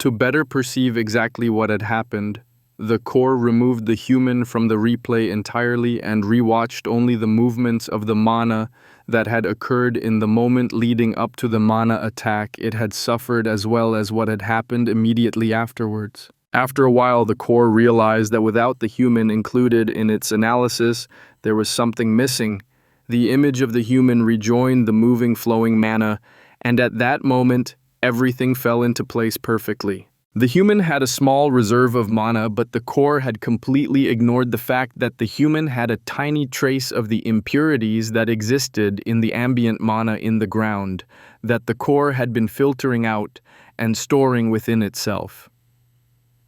to better perceive exactly what had happened, the core removed the human from the replay entirely and rewatched only the movements of the mana that had occurred in the moment leading up to the mana attack it had suffered, as well as what had happened immediately afterwards. After a while, the core realized that without the human included in its analysis, there was something missing. The image of the human rejoined the moving, flowing mana, and at that moment, everything fell into place perfectly. The human had a small reserve of mana, but the core had completely ignored the fact that the human had a tiny trace of the impurities that existed in the ambient mana in the ground, that the core had been filtering out and storing within itself.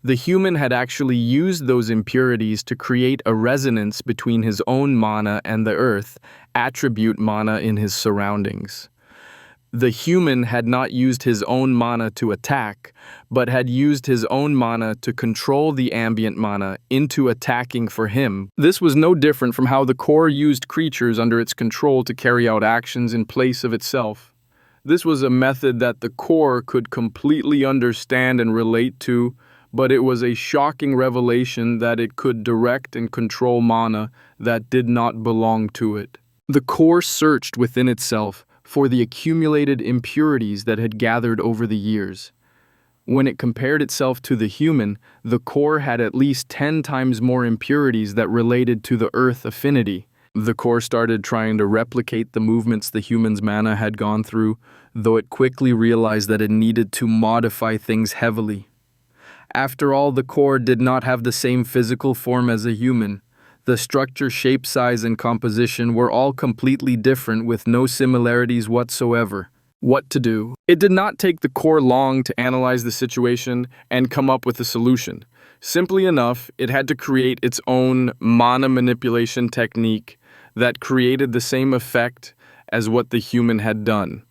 The human had actually used those impurities to create a resonance between his own mana and the earth, attribute mana in his surroundings. The human had not used his own mana to attack, but had used his own mana to control the ambient mana into attacking for him. This was no different from how the core used creatures under its control to carry out actions in place of itself. This was a method that the core could completely understand and relate to, but it was a shocking revelation that it could direct and control mana that did not belong to it. The core searched within itself for the accumulated impurities that had gathered over the years. When it compared itself to the human, the core had at least 10 times more impurities that related to the earth affinity. The core started trying to replicate the movements the human's mana had gone through, though it quickly realized that it needed to modify things heavily. After all, the core did not have the same physical form as a human. The structure, shape, size, and composition were all completely different with no similarities whatsoever. What to do? It did not take the core long to analyze the situation and come up with a solution. Simply enough, it had to create its own mana manipulation technique that created the same effect as what the human had done.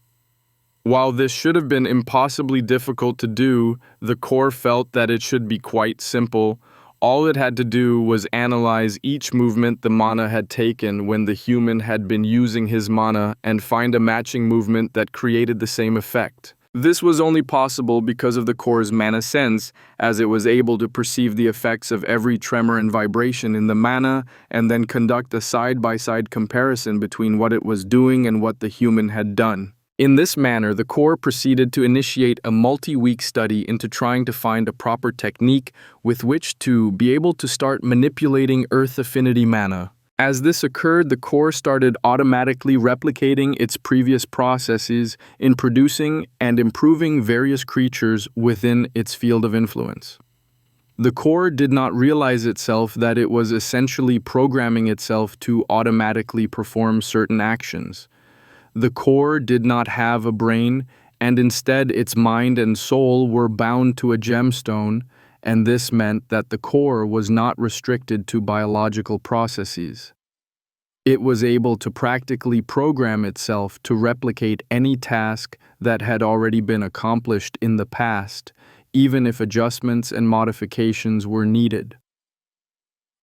While this should have been impossibly difficult to do, the core felt that it should be quite simple. All it had to do was analyze each movement the mana had taken when the human had been using his mana and find a matching movement that created the same effect. This was only possible because of the core's mana sense, as it was able to perceive the effects of every tremor and vibration in the mana and then conduct a side-by-side comparison between what it was doing and what the human had done. In this manner, the core proceeded to initiate a multi-week study into trying to find a proper technique with which to be able to start manipulating Earth affinity mana. As this occurred, the core started automatically replicating its previous processes in producing and improving various creatures within its field of influence. The core did not realize itself that it was essentially programming itself to automatically perform certain actions. The core did not have a brain, and instead its mind and soul were bound to a gemstone, and this meant that the core was not restricted to biological processes. It was able to practically program itself to replicate any task that had already been accomplished in the past, even if adjustments and modifications were needed.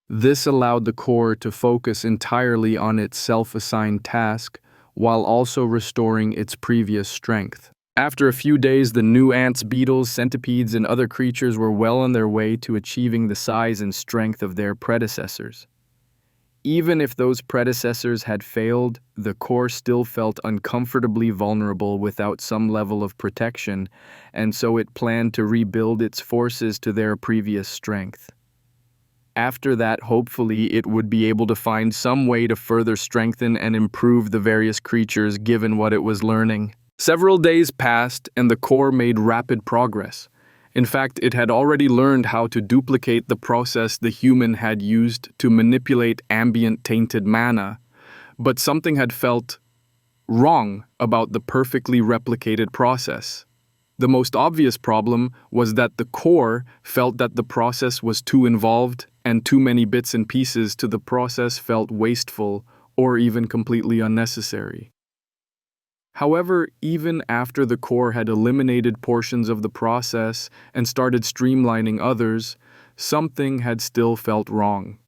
This allowed the core to focus entirely on its self-assigned task, while also restoring its previous strength. After a few days, the new ants, beetles, centipedes, and other creatures were well on their way to achieving the size and strength of their predecessors. Even if those predecessors had failed, the core still felt uncomfortably vulnerable without some level of protection, and so it planned to rebuild its forces to their previous strength. After that, hopefully, it would be able to find some way to further strengthen and improve the various creatures given what it was learning. Several days passed, and the core made rapid progress. In fact, it had already learned how to duplicate the process the human had used to manipulate ambient tainted mana, but something had felt wrong about the perfectly replicated process. The most obvious problem was that the core felt that the process was too involved, and too many bits and pieces to the process felt wasteful or even completely unnecessary. However, even after the core had eliminated portions of the process and started streamlining others, something had still felt wrong.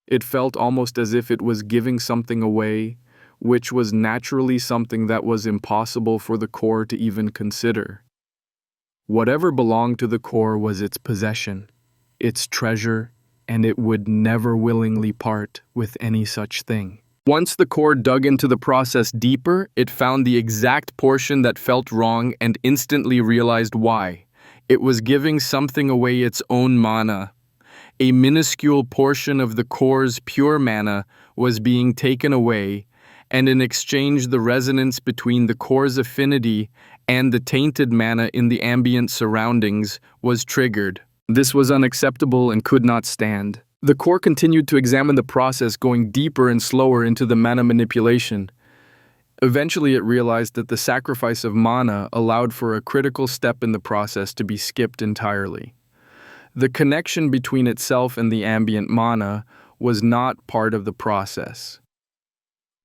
It felt almost as if it was giving something away, which was naturally something that was impossible for the core to even consider. Whatever belonged to the core was its possession, its treasure, and it would never willingly part with any such thing. Once the core dug into the process deeper, it found the exact portion that felt wrong and instantly realized why. It was giving something away its own mana. A minuscule portion of the core's pure mana was being taken away, and in exchange the resonance between the core's affinity and the tainted mana in the ambient surroundings was triggered. This was unacceptable and could not stand. The core continued to examine the process, going deeper and slower into the mana manipulation. Eventually, it realized that the sacrifice of mana allowed for a critical step in the process to be skipped entirely. The connection between itself and the ambient mana was not part of the process.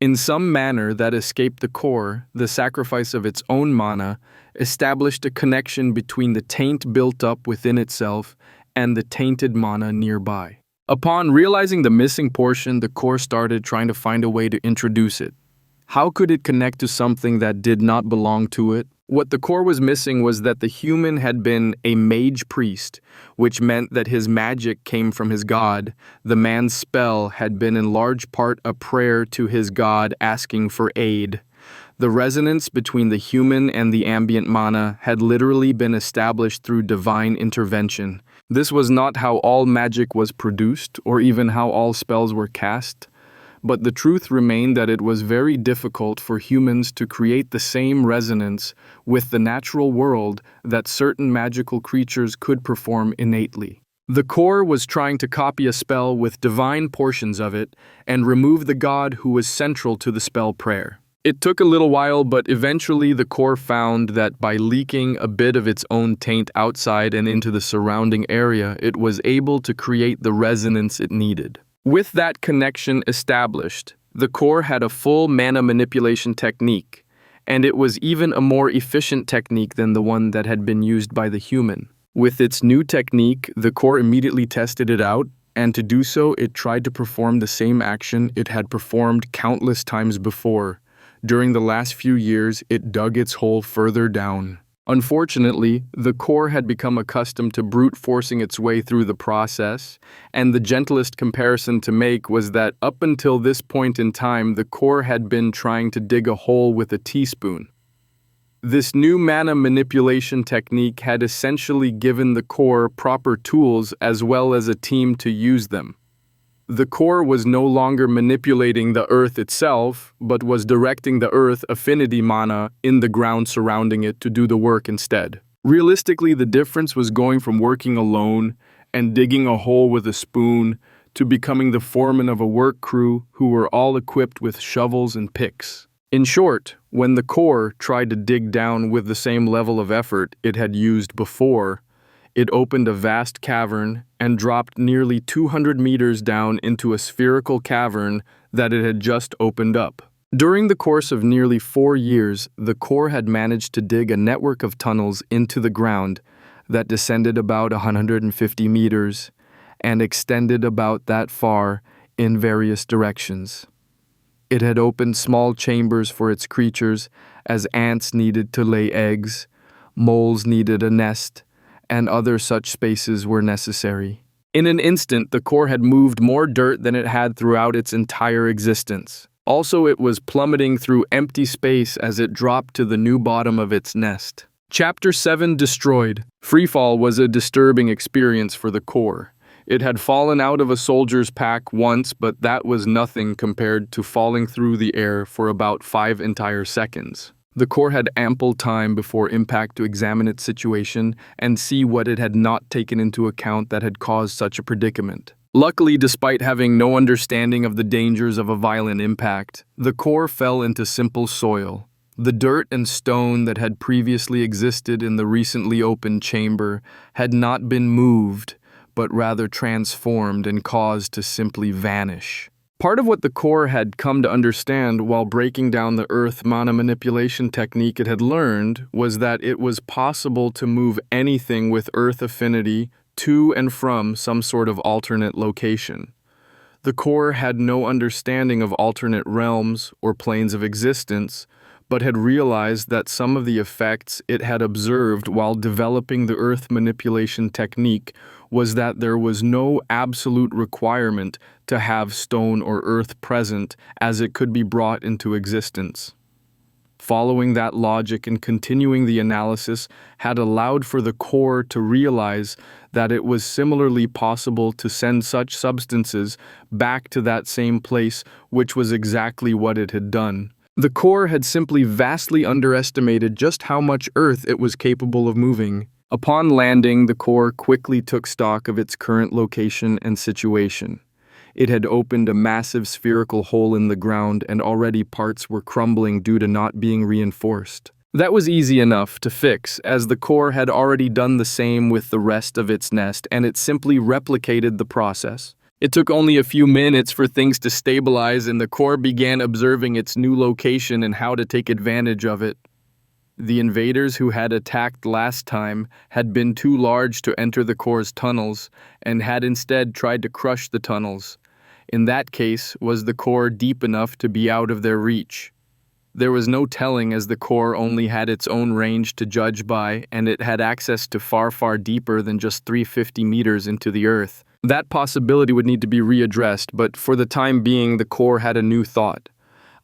In some manner that escaped the core, the sacrifice of its own mana established a connection between the taint built up within itself and the tainted mana nearby. Upon realizing the missing portion, the core started trying to find a way to introduce it. How could it connect to something that did not belong to it? What the core was missing was that the human had been a mage priest, which meant that his magic came from his god. The man's spell had been in large part a prayer to his god asking for aid. The resonance between the human and the ambient mana had literally been established through divine intervention. This was not how all magic was produced, or even how all spells were cast. But the truth remained that it was very difficult for humans to create the same resonance with the natural world that certain magical creatures could perform innately. The core was trying to copy a spell with divine portions of it and remove the god who was central to the spell prayer. It took a little while, but eventually the core found that by leaking a bit of its own taint outside and into the surrounding area, it was able to create the resonance it needed. With that connection established, the core had a full mana manipulation technique, and it was even a more efficient technique than the one that had been used by the human. With its new technique, the core immediately tested it out, and to do so, it tried to perform the same action it had performed countless times before. During the last few years, it dug its hole further down. Unfortunately, the core had become accustomed to brute forcing its way through the process, and the gentlest comparison to make was that up until this point in time, the core had been trying to dig a hole with a teaspoon. This new mana manipulation technique had essentially given the core proper tools as well as a team to use them. The core was no longer manipulating the earth itself, but was directing the earth affinity mana in the ground surrounding it to do the work instead. Realistically, the difference was going from working alone and digging a hole with a spoon to becoming the foreman of a work crew who were all equipped with shovels and picks. In short, when the core tried to dig down with the same level of effort it had used before, it opened a vast cavern and dropped nearly 200 meters down into a spherical cavern that it had just opened up. During the course of nearly 4 years, the core had managed to dig a network of tunnels into the ground that descended about 150 meters and extended about that far in various directions. It had opened small chambers for its creatures, as ants needed to lay eggs, moles needed a nest, and other such spaces were necessary. In an instant, the core had moved more dirt than it had throughout its entire existence. Also, it was plummeting through empty space as it dropped to the new bottom of its nest. Chapter 7 Destroyed. Freefall was a disturbing experience for the core. It had fallen out of a soldier's pack once, but that was nothing compared to falling through the air for about 5 entire seconds. The core had ample time before impact to examine its situation and see what it had not taken into account that had caused such a predicament. Luckily, despite having no understanding of the dangers of a violent impact, the core fell into simple soil. The dirt and stone that had previously existed in the recently opened chamber had not been moved, but rather transformed and caused to simply vanish. Part of what the core had come to understand while breaking down the earth mana manipulation technique it had learned was that it was possible to move anything with earth affinity to and from some sort of alternate location. The core had no understanding of alternate realms or planes of existence, but had realized that some of the effects it had observed while developing the earth manipulation technique was that there was no absolute requirement to have stone or earth present, as it could be brought into existence. Following that logic and continuing the analysis had allowed for the core to realize that it was similarly possible to send such substances back to that same place, which was exactly what it had done. The core had simply vastly underestimated just how much earth it was capable of moving. Upon landing, the core quickly took stock of its current location and situation. It had opened a massive spherical hole in the ground, and already parts were crumbling due to not being reinforced. That was easy enough to fix, as the core had already done the same with the rest of its nest, and it simply replicated the process. It took only a few minutes for things to stabilize, and the core began observing its new location and how to take advantage of it. The invaders who had attacked last time had been too large to enter the core's tunnels, and had instead tried to crush the tunnels. In that case, was the core deep enough to be out of their reach? There was no telling, as the core only had its own range to judge by, and it had access to far, far deeper than just 350 meters into the earth. That possibility would need to be readdressed, but for the time being, the core had a new thought.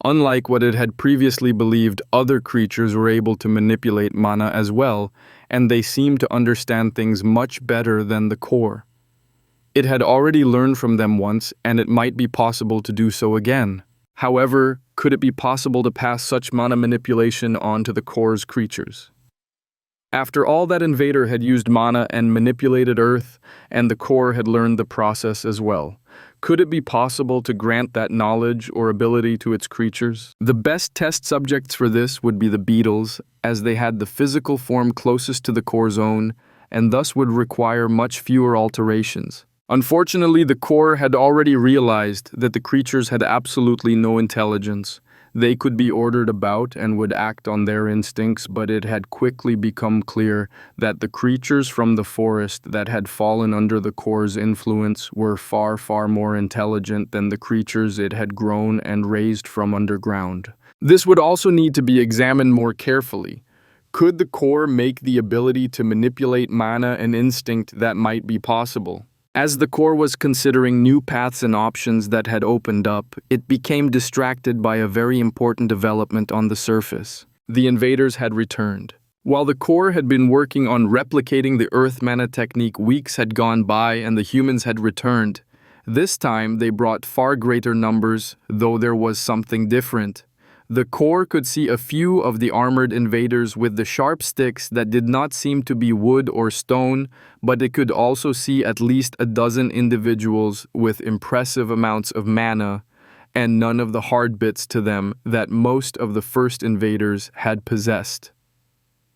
Unlike what it had previously believed, other creatures were able to manipulate mana as well, and they seemed to understand things much better than the core. It had already learned from them once, and it might be possible to do so again. However, could it be possible to pass such mana manipulation on to the core's creatures? After all, that invader had used mana and manipulated Earth, and the core had learned the process as well. Could it be possible to grant that knowledge or ability to its creatures? The best test subjects for this would be the beetles, as they had the physical form closest to the core's own, and thus would require much fewer alterations. Unfortunately, the core had already realized that the creatures had absolutely no intelligence. They could be ordered about and would act on their instincts, but it had quickly become clear that the creatures from the forest that had fallen under the core's influence were far, far more intelligent than the creatures it had grown and raised from underground. This would also need to be examined more carefully. Could the core make the ability to manipulate mana and instinct that might be possible? As the core was considering new paths and options that had opened up, it became distracted by a very important development on the surface. The invaders had returned. While the core had been working on replicating the Earth mana technique, weeks had gone by and the humans had returned. This time they brought far greater numbers, though there was something different. The core could see a few of the armored invaders with the sharp sticks that did not seem to be wood or stone, but it could also see at least a dozen individuals with impressive amounts of mana, and none of the hard bits to them that most of the first invaders had possessed.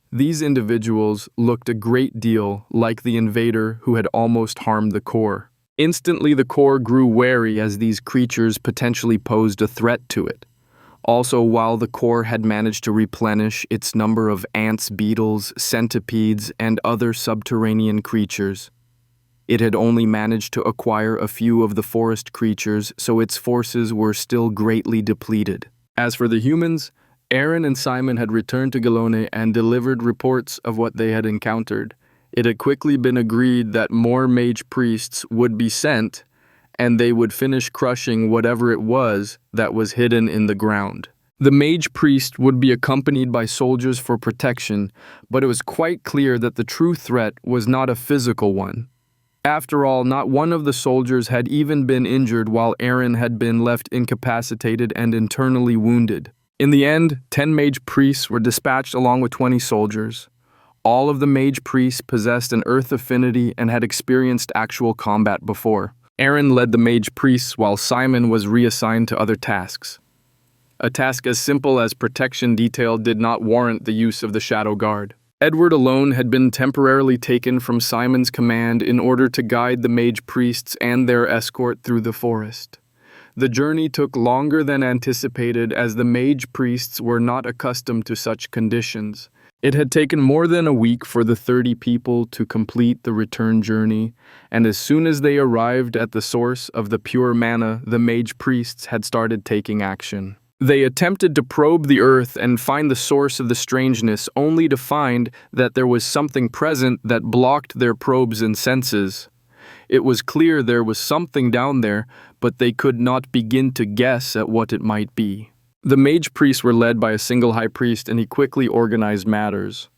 These individuals looked a great deal like the invader who had almost harmed the core. Instantly, the core grew wary as these creatures potentially posed a threat to it. Also, while the core had managed to replenish its number of ants, beetles, centipedes, and other subterranean creatures, it had only managed to acquire a few of the forest creatures, so its forces were still greatly depleted. As for the humans, Aaron and Simon had returned to Galone and delivered reports of what they had encountered. It had quickly been agreed that more mage priests would be sent, and they would finish crushing whatever it was that was hidden in the ground. The mage priest would be accompanied by soldiers for protection, but it was quite clear that the true threat was not a physical one. After all, not one of the soldiers had even been injured, while Aaron had been left incapacitated and internally wounded. In the end, 10 mage priests were dispatched along with 20 soldiers. All of the mage priests possessed an earth affinity and had experienced actual combat before. Aaron led the mage priests while Simon was reassigned to other tasks. A task as simple as protection detail did not warrant the use of the Shadow Guard. Edward alone had been temporarily taken from Simon's command in order to guide the mage priests and their escort through the forest. The journey took longer than anticipated as the mage priests were not accustomed to such conditions. It had taken more than a week for the 30 people to complete the return journey, and as soon as they arrived at the source of the pure mana, the mage priests had started taking action. They attempted to probe the earth and find the source of the strangeness, only to find that there was something present that blocked their probes and senses. It was clear there was something down there, but they could not begin to guess at what it might be. The mage priests were led by a single high priest, and he quickly organized matters.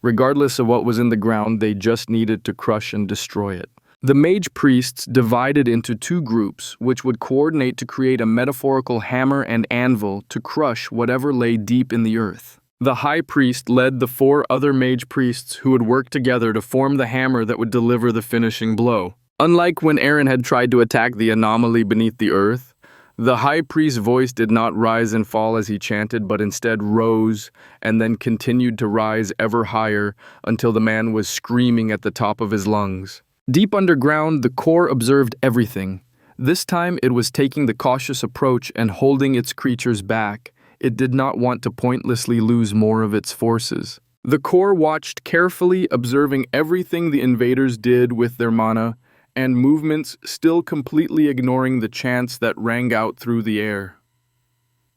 Regardless of what was in the ground, they just needed to crush and destroy it. The mage priests divided into two groups, which would coordinate to create a metaphorical hammer and anvil to crush whatever lay deep in the earth. The high priest led the 4 other mage priests who would work together to form the hammer that would deliver the finishing blow. Unlike when Aaron had tried to attack the anomaly beneath the earth, the high priest's voice did not rise and fall as he chanted, but instead rose and then continued to rise ever higher until the man was screaming at the top of his lungs. Deep underground, the core observed everything. This time it was taking the cautious approach and holding its creatures back. It did not want to pointlessly lose more of its forces. The core watched carefully, observing everything the invaders did with their mana and movements, still completely ignoring the chants that rang out through the air.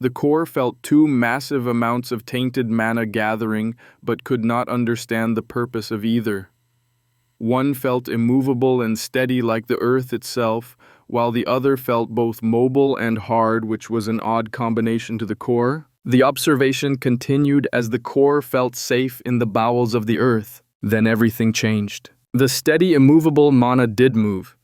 The core felt two massive amounts of tainted mana gathering, but could not understand the purpose of either. One felt immovable and steady like the earth itself, while the other felt both mobile and hard, which was an odd combination to the core. The observation continued as the core felt safe in the bowels of the earth. Then everything changed. The steady, immovable mana did move.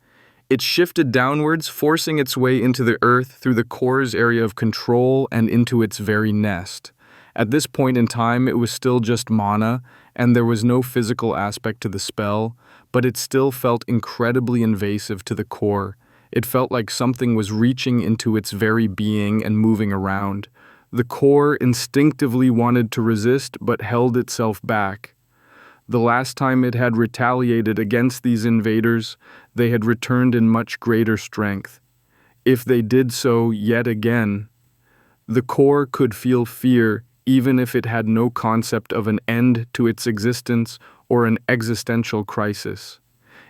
It shifted downwards, forcing its way into the earth through the core's area of control and into its very nest. At this point in time, it was still just mana, and there was no physical aspect to the spell, but it still felt incredibly invasive to the core. It felt like something was reaching into its very being and moving around. The core instinctively wanted to resist, but held itself back. The last time it had retaliated against these invaders, they had returned in much greater strength. If they did so yet again, the core could feel fear even if it had no concept of an end to its existence or an existential crisis.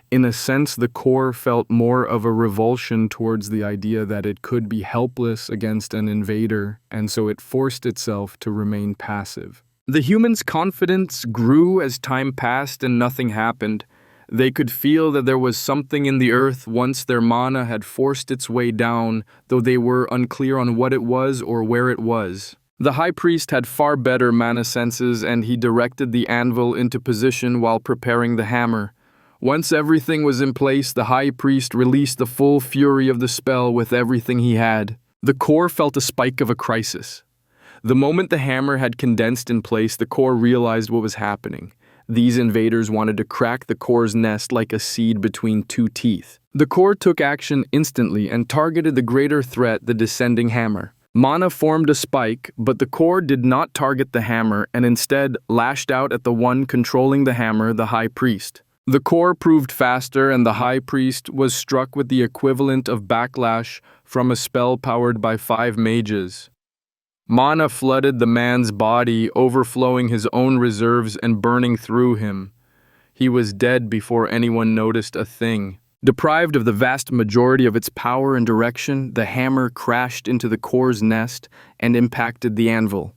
In a sense, the core felt more of a revulsion towards the idea that it could be helpless against an invader, and so it forced itself to remain passive. The humans' confidence grew as time passed and nothing happened. They could feel that there was something in the earth once their mana had forced its way down, though they were unclear on what it was or where it was. The High Priest had far better mana senses, and he directed the anvil into position while preparing the hammer. Once everything was in place, the High Priest released the full fury of the spell with everything he had. The core felt a spike of a crisis. The moment the hammer had condensed in place, the core realized what was happening. These invaders wanted to crack the core's nest like a seed between two teeth. The core took action instantly and targeted the greater threat, the descending hammer. Mana formed a spike, but the core did not target the hammer and instead lashed out at the one controlling the hammer, the High Priest. The core proved faster, and the High Priest was struck with the equivalent of backlash from a spell powered by 5 mages. Mana flooded the man's body, overflowing his own reserves and burning through him. He was dead before anyone noticed a thing. Deprived of the vast majority of its power and direction, the hammer crashed into the core's nest and impacted the anvil.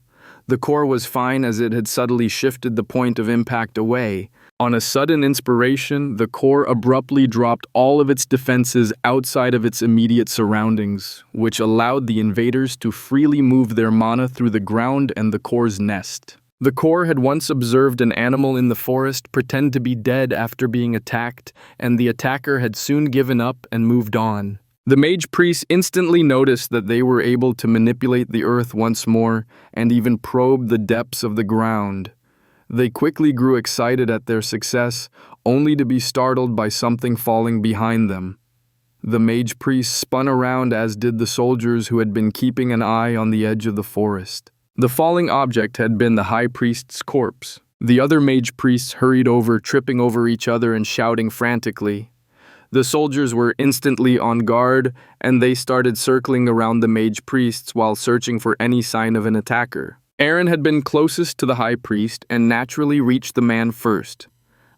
The core was fine as it had subtly shifted the point of impact away. On a sudden inspiration, the core abruptly dropped all of its defenses outside of its immediate surroundings, which allowed the invaders to freely move their mana through the ground and the core's nest. The core had once observed an animal in the forest pretend to be dead after being attacked, and the attacker had soon given up and moved on. The mage priests instantly noticed that they were able to manipulate the earth once more and even probe the depths of the ground. They quickly grew excited at their success, only to be startled by something falling behind them. The mage priest spun around, as did the soldiers who had been keeping an eye on the edge of the forest. The falling object had been the High Priest's corpse. The other mage priests hurried over, tripping over each other and shouting frantically. The soldiers were instantly on guard, and they started circling around the mage priests while searching for any sign of an attacker. Aaron had been closest to the High Priest and naturally reached the man first.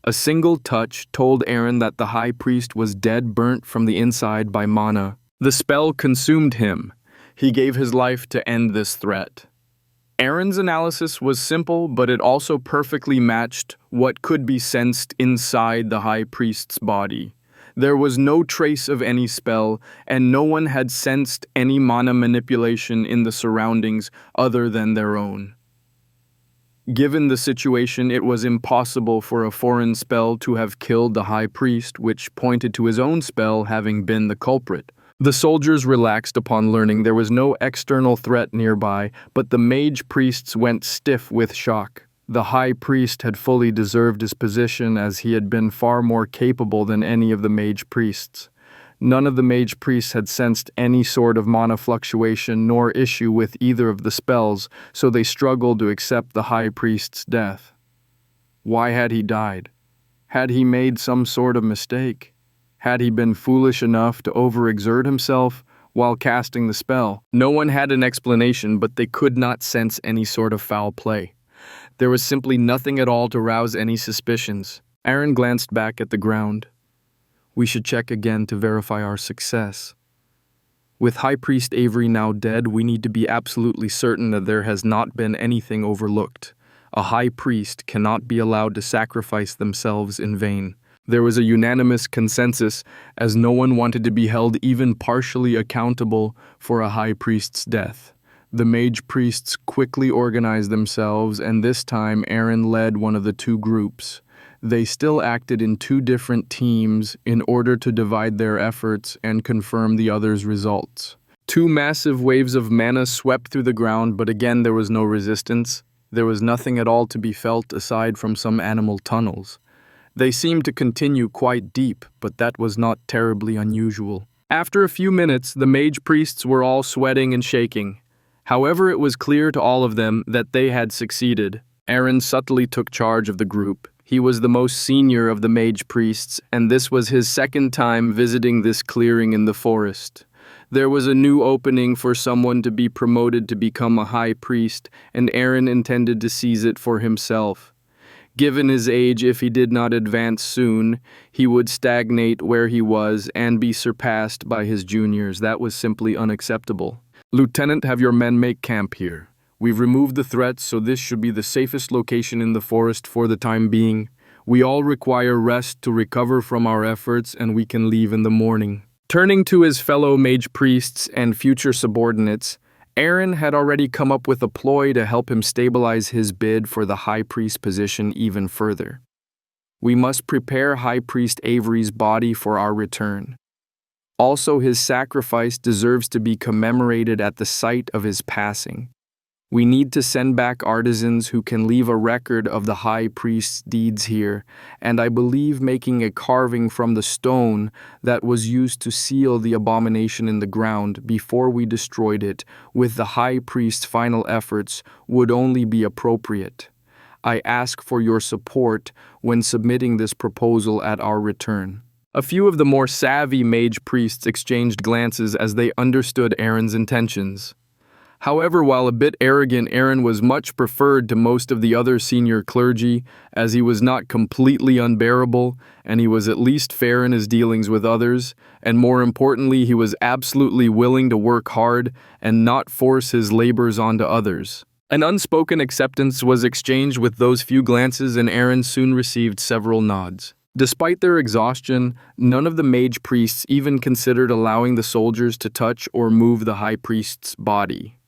A single touch told Aaron that the High Priest was dead, burnt from the inside by mana. The spell consumed him. He gave his life to end this threat. Aaron's analysis was simple, but it also perfectly matched what could be sensed inside the High Priest's body. There was no trace of any spell, and no one had sensed any mana manipulation in the surroundings other than their own. Given the situation, it was impossible for a foreign spell to have killed the High Priest, which pointed to his own spell having been the culprit. The soldiers relaxed upon learning there was no external threat nearby, but the mage priests went stiff with shock. The High Priest had fully deserved his position, as he had been far more capable than any of the mage priests. None of the mage priests had sensed any sort of mana fluctuation nor issue with either of the spells, so they struggled to accept the High Priest's death. Why had he died? Had he made some sort of mistake? Had he been foolish enough to overexert himself while casting the spell? No one had an explanation, but they could not sense any sort of foul play. There was simply nothing at all to rouse any suspicions. Aaron glanced back at the ground. We should check again to verify our success. With High Priest Avery now dead, we need to be absolutely certain that there has not been anything overlooked. A high priest cannot be allowed to sacrifice themselves in vain. There was a unanimous consensus, as no one wanted to be held even partially accountable for a high priest's death. The mage priests quickly organized themselves, and this time Aaron led one of the two groups. They still acted in two different teams in order to divide their efforts and confirm the others' results. Two massive waves of mana swept through the ground, but again there was no resistance. There was nothing at all to be felt aside from some animal tunnels. They seemed to continue quite deep, but that was not terribly unusual. After a few minutes, the mage priests were all sweating and shaking. However, it was clear to all of them that they had succeeded. Aaron subtly took charge of the group. He was the most senior of the mage priests, and this was his second time visiting this clearing in the forest. There was a new opening for someone to be promoted to become a high priest, and Aaron intended to seize it for himself. Given his age, if he did not advance soon, he would stagnate where he was and be surpassed by his juniors. That was simply unacceptable. Lieutenant, have your men make camp here. We've removed the threats, so this should be the safest location in the forest for the time being. We all require rest to recover from our efforts, and we can leave in the morning. Turning to his fellow mage priests and future subordinates, Aaron had already come up with a ploy to help him stabilize his bid for the high priest position even further. We must prepare High Priest Avery's body for our return. Also, his sacrifice deserves to be commemorated at the site of his passing. We need to send back artisans who can leave a record of the high priest's deeds here, and I believe making a carving from the stone that was used to seal the abomination in the ground before we destroyed it with the high priest's final efforts would only be appropriate. I ask for your support when submitting this proposal at our return. A few of the more savvy mage priests exchanged glances as they understood Aaron's intentions. However, while a bit arrogant, Aaron was much preferred to most of the other senior clergy, as he was not completely unbearable, and he was at least fair in his dealings with others, and more importantly, he was absolutely willing to work hard and not force his labors onto others. An unspoken acceptance was exchanged with those few glances, and Aaron soon received several nods. Despite their exhaustion, none of the mage priests even considered allowing the soldiers to touch or move the high priest's body.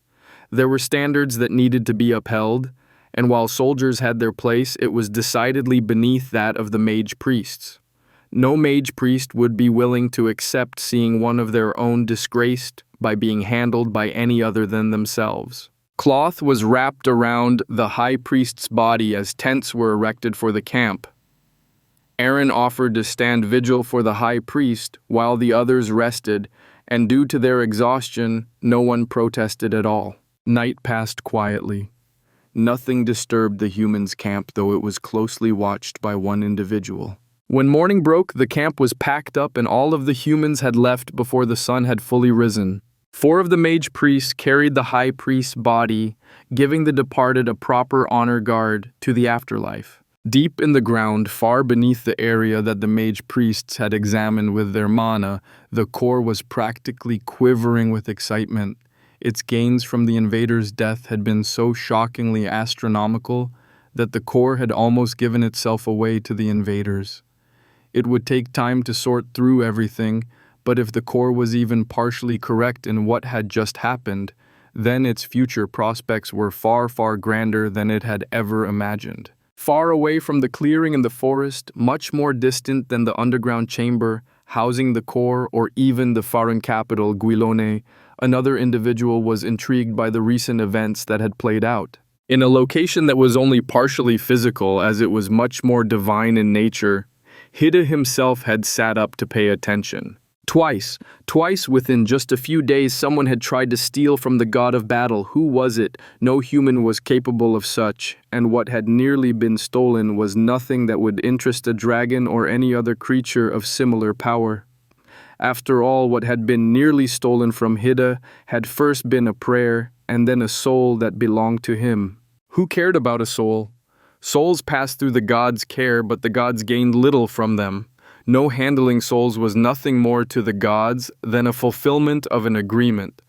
There were standards that needed to be upheld, and while soldiers had their place, it was decidedly beneath that of the mage priests. No mage priest would be willing to accept seeing one of their own disgraced by being handled by any other than themselves. Cloth was wrapped around the high priest's body as tents were erected for the camp. Aaron offered to stand vigil for the high priest while the others rested, and due to their exhaustion, no one protested at all. Night passed quietly. Nothing disturbed the humans' camp, though it was closely watched by one individual. When morning broke, the camp was packed up and all of the humans had left before the sun had fully risen. 4 of the mage priests carried the high priest's body, giving the departed a proper honor guard to the afterlife. Deep in the ground, far beneath the area that the mage priests had examined with their mana, the core was practically quivering with excitement. Its gains from the invaders' death had been so shockingly astronomical that the core had almost given itself away to the invaders. It would take time to sort through everything, but if the core was even partially correct in what had just happened, then its future prospects were far, far grander than it had ever imagined. Far away from the clearing in the forest, much more distant than the underground chamber housing the core or even the foreign capital, Guilone, another individual was intrigued by the recent events that had played out. In a location that was only partially physical, as it was much more divine in nature, Hida himself had sat up to pay attention. Twice within just a few days, someone had tried to steal from the god of battle. Who was it? No human was capable of such, and what had nearly been stolen was nothing that would interest a dragon or any other creature of similar power. After all, what had been nearly stolen from Hida had first been a prayer, and then a soul that belonged to him. Who cared about a soul? Souls passed through the gods' care, but the gods gained little from them. No handling souls was nothing more to the gods than a fulfillment of an agreement.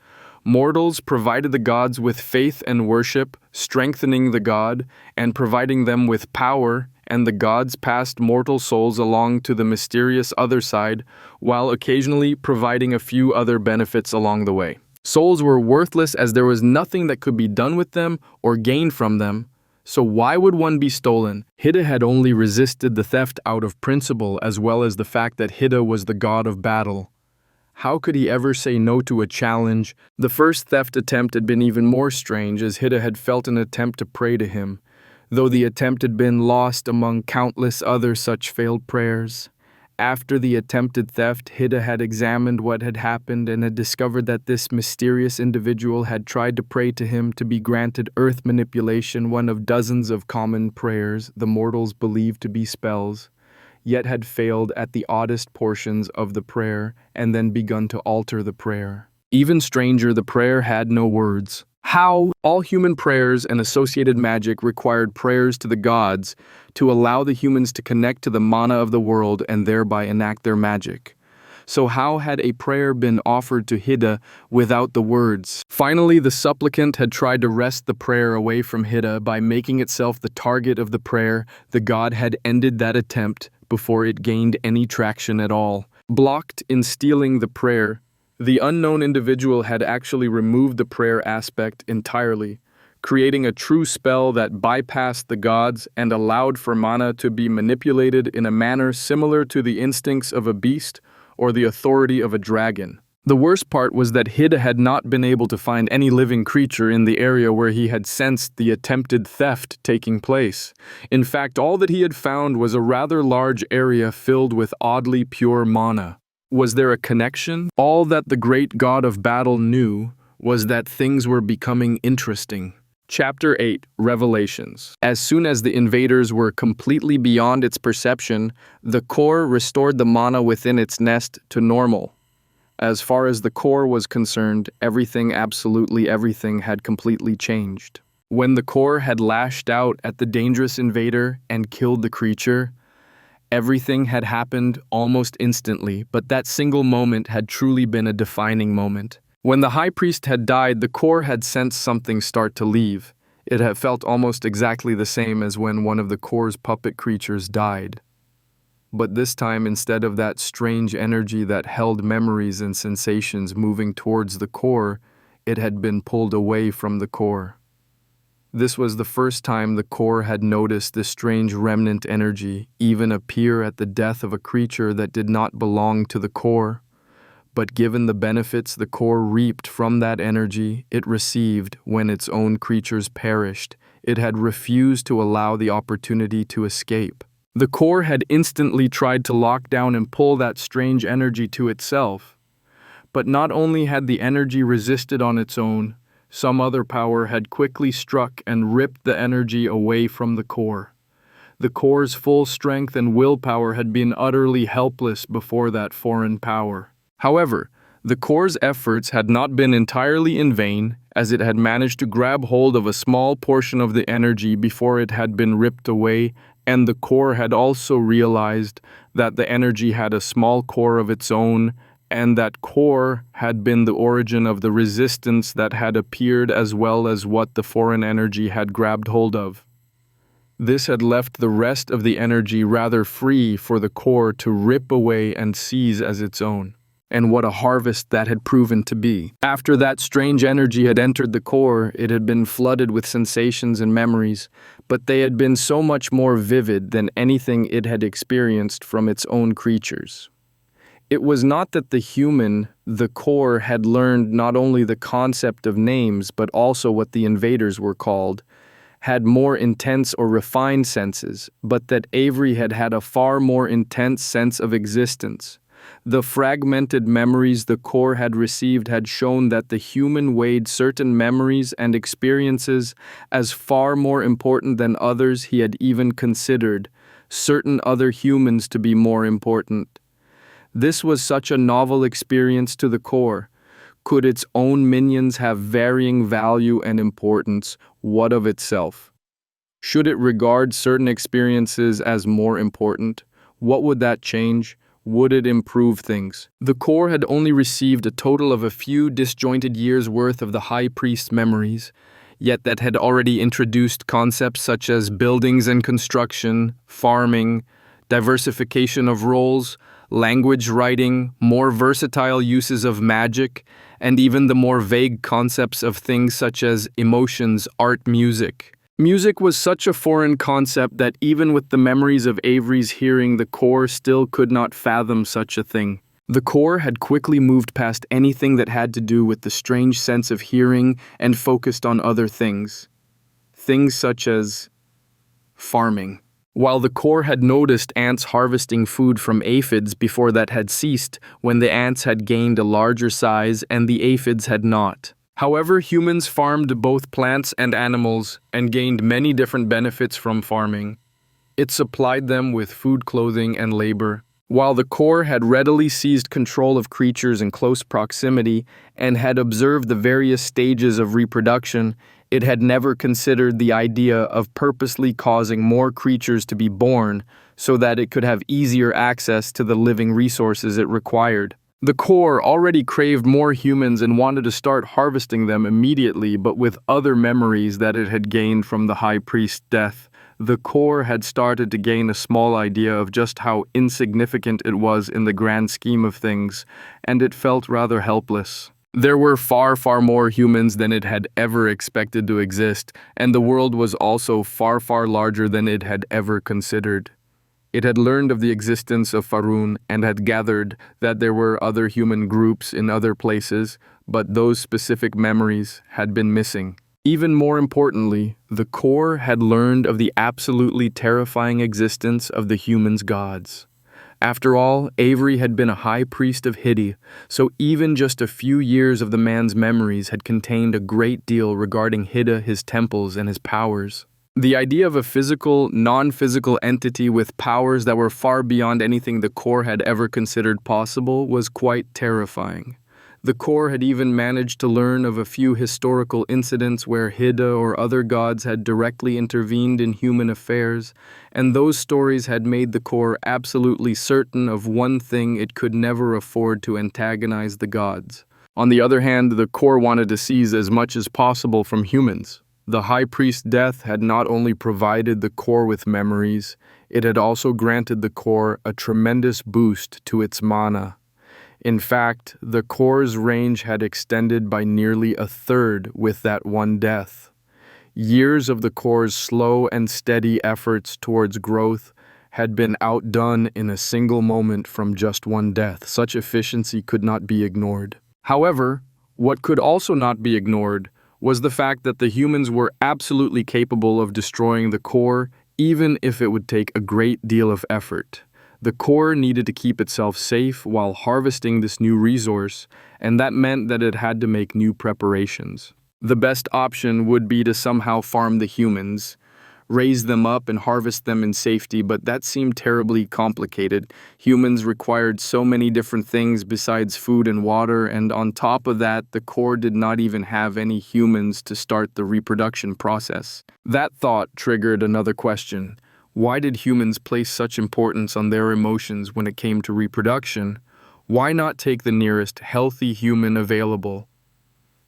Mortals provided the gods with faith and worship, strengthening the god, and providing them with power, and the gods passed mortal souls along to the mysterious other side, while occasionally providing a few other benefits along the way. Souls were worthless as there was nothing that could be done with them or gained from them. So why would one be stolen? Hida had only resisted the theft out of principle, as well as the fact that Hida was the god of battle. How could he ever say no to a challenge? The first theft attempt had been even more strange, as Hida had felt an attempt to pray to him, though the attempt had been lost among countless other such failed prayers. After the attempted theft, Hida had examined what had happened and had discovered that this mysterious individual had tried to pray to him to be granted earth manipulation, one of dozens of common prayers the mortals believed to be spells, yet had failed at the oddest portions of the prayer and then begun to alter the prayer. Even stranger, the prayer had no words. How? All human prayers and associated magic required prayers to the gods to allow the humans to connect to the mana of the world and thereby enact their magic. So how had a prayer been offered to Hida without the words? Finally, the supplicant had tried to wrest the prayer away from Hida by making itself the target of the prayer. The god had ended that attempt before it gained any traction at all. Blocked in stealing the prayer, the unknown individual had actually removed the prayer aspect entirely, creating a true spell that bypassed the gods and allowed for mana to be manipulated in a manner similar to the instincts of a beast or the authority of a dragon. The worst part was that Hida had not been able to find any living creature in the area where he had sensed the attempted theft taking place. In fact, all that he had found was a rather large area filled with oddly pure mana. Was there a connection? All that the great god of battle knew was that things were becoming interesting. Chapter 8, Revelations. As soon as the invaders were completely beyond its perception, the core restored the mana within its nest to normal. As far as the core was concerned, everything, absolutely everything, had completely changed. When the core had lashed out at the dangerous invader and killed the creature, everything had happened almost instantly, but that single moment had truly been a defining moment. When the high priest had died, the core had sensed something start to leave. It had felt almost exactly the same as when one of the core's puppet creatures died. But this time, instead of that strange energy that held memories and sensations moving towards the core, it had been pulled away from the core. This was the first time the core had noticed this strange remnant energy even appear at the death of a creature that did not belong to the core. But given the benefits the core reaped from that energy it received when its own creatures perished, it had refused to allow the opportunity to escape. The core had instantly tried to lock down and pull that strange energy to itself. But not only had the energy resisted on its own, some other power had quickly struck and ripped the energy away from the core. The core's full strength and willpower had been utterly helpless before that foreign power. However, the core's efforts had not been entirely in vain, as it had managed to grab hold of a small portion of the energy before it had been ripped away, and the core had also realized that the energy had a small core of its own, and that core had been the origin of the resistance that had appeared as well as what the foreign energy had grabbed hold of. This had left the rest of the energy rather free for the core to rip away and seize as its own. And what a harvest that had proven to be. After that strange energy had entered the core, it had been flooded with sensations and memories, but they had been so much more vivid than anything it had experienced from its own creatures. It was not that the human, the core, had learned not only the concept of names, but also what the invaders were called, had more intense or refined senses, but that Avery had had a far more intense sense of existence. The fragmented memories the core had received had shown that the human weighed certain memories and experiences as far more important than others he had even considered, certain other humans to be more important. This was such a novel experience to the core. Could its own minions have varying value and importance? What of itself? Should it regard certain experiences as more important? What would that change? Would it improve things? The core had only received a total of a few disjointed years' worth of the High Priest's memories, yet that had already introduced concepts such as buildings and construction, farming, diversification of roles, language writing, more versatile uses of magic, and even the more vague concepts of things such as emotions, art, music. Music was such a foreign concept that even with the memories of Avery's hearing, the core still could not fathom such a thing. The core had quickly moved past anything that had to do with the strange sense of hearing and focused on other things. Things such as farming. While the core had noticed ants harvesting food from aphids before that had ceased, when the ants had gained a larger size and the aphids had not. However, humans farmed both plants and animals and gained many different benefits from farming. It supplied them with food, clothing, and labor. While the core had readily seized control of creatures in close proximity and had observed the various stages of reproduction, it had never considered the idea of purposely causing more creatures to be born so that it could have easier access to the living resources it required. The core already craved more humans and wanted to start harvesting them immediately, but with other memories that it had gained from the High Priest's death, the core had started to gain a small idea of just how insignificant it was in the grand scheme of things, and it felt rather helpless. There were far, far more humans than it had ever expected to exist, and the world was also far, far larger than it had ever considered. It had learned of the existence of Faerûn and had gathered that there were other human groups in other places, but those specific memories had been missing. Even more importantly, the core had learned of the absolutely terrifying existence of the humans' gods. After all, Avery had been a high priest of Hidden, so even just a few years of the man's memories had contained a great deal regarding Hidden, his temples, and his powers. The idea of a physical, non-physical entity with powers that were far beyond anything the core had ever considered possible was quite terrifying. The core had even managed to learn of a few historical incidents where Hidden or other gods had directly intervened in human affairs, and those stories had made the core absolutely certain of one thing: it could never afford to antagonize the gods. On the other hand, the core wanted to seize as much as possible from humans. The High Priest's death had not only provided the core with memories, it had also granted the core a tremendous boost to its mana. In fact, the core's range had extended by nearly a third with that one death. Years of the core's slow and steady efforts towards growth had been outdone in a single moment from just one death. Such efficiency could not be ignored. However, what could also not be ignored was the fact that the humans were absolutely capable of destroying the core, even if it would take a great deal of effort. The core needed to keep itself safe while harvesting this new resource, and that meant that it had to make new preparations. The best option would be to somehow farm the humans, raise them up and harvest them in safety, but that seemed terribly complicated. Humans required so many different things besides food and water, and on top of that, the core did not even have any humans to start the reproduction process. That thought triggered another question. Why did humans place such importance on their emotions when it came to reproduction? Why not take the nearest healthy human available?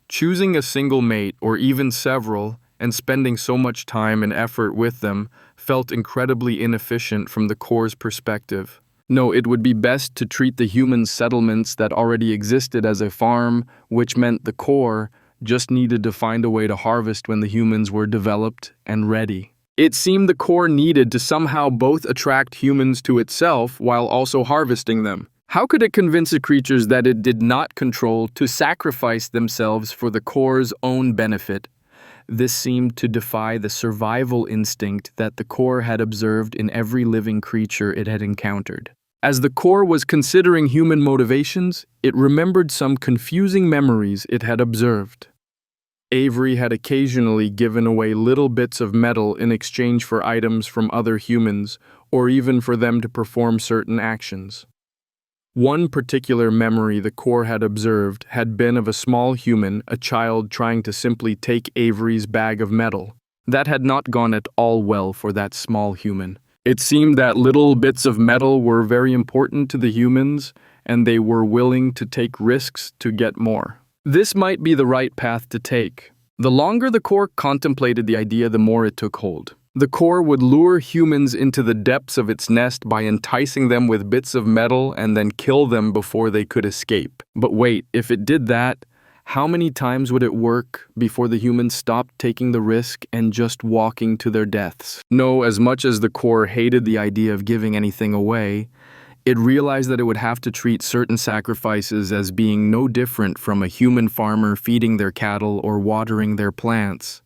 Choosing a single mate, or even several, and spending so much time and effort with them felt incredibly inefficient from the core's perspective. No, it would be best to treat the human settlements that already existed as a farm, which meant the core just needed to find a way to harvest when the humans were developed and ready. It seemed the core needed to somehow both attract humans to itself while also harvesting them. How could it convince the creatures that it did not control to sacrifice themselves for the core's own benefit? This seemed to defy the survival instinct that the core had observed in every living creature it had encountered. As the core was considering human motivations, it remembered some confusing memories it had observed. Avery had occasionally given away little bits of metal in exchange for items from other humans, or even for them to perform certain actions. One particular memory the core had observed had been of a small human, a child, trying to simply take Avery's bag of metal. That had not gone at all well for that small human. It seemed that little bits of metal were very important to the humans, and they were willing to take risks to get more. This might be the right path to take. The longer the core contemplated the idea, the more it took hold. The core would lure humans into the depths of its nest by enticing them with bits of metal and then kill them before they could escape. But wait, if it did that, how many times would it work before the humans stopped taking the risk and just walking to their deaths? No, as much as the core hated the idea of giving anything away, it realized that it would have to treat certain sacrifices as being no different from a human farmer feeding their cattle or watering their plants.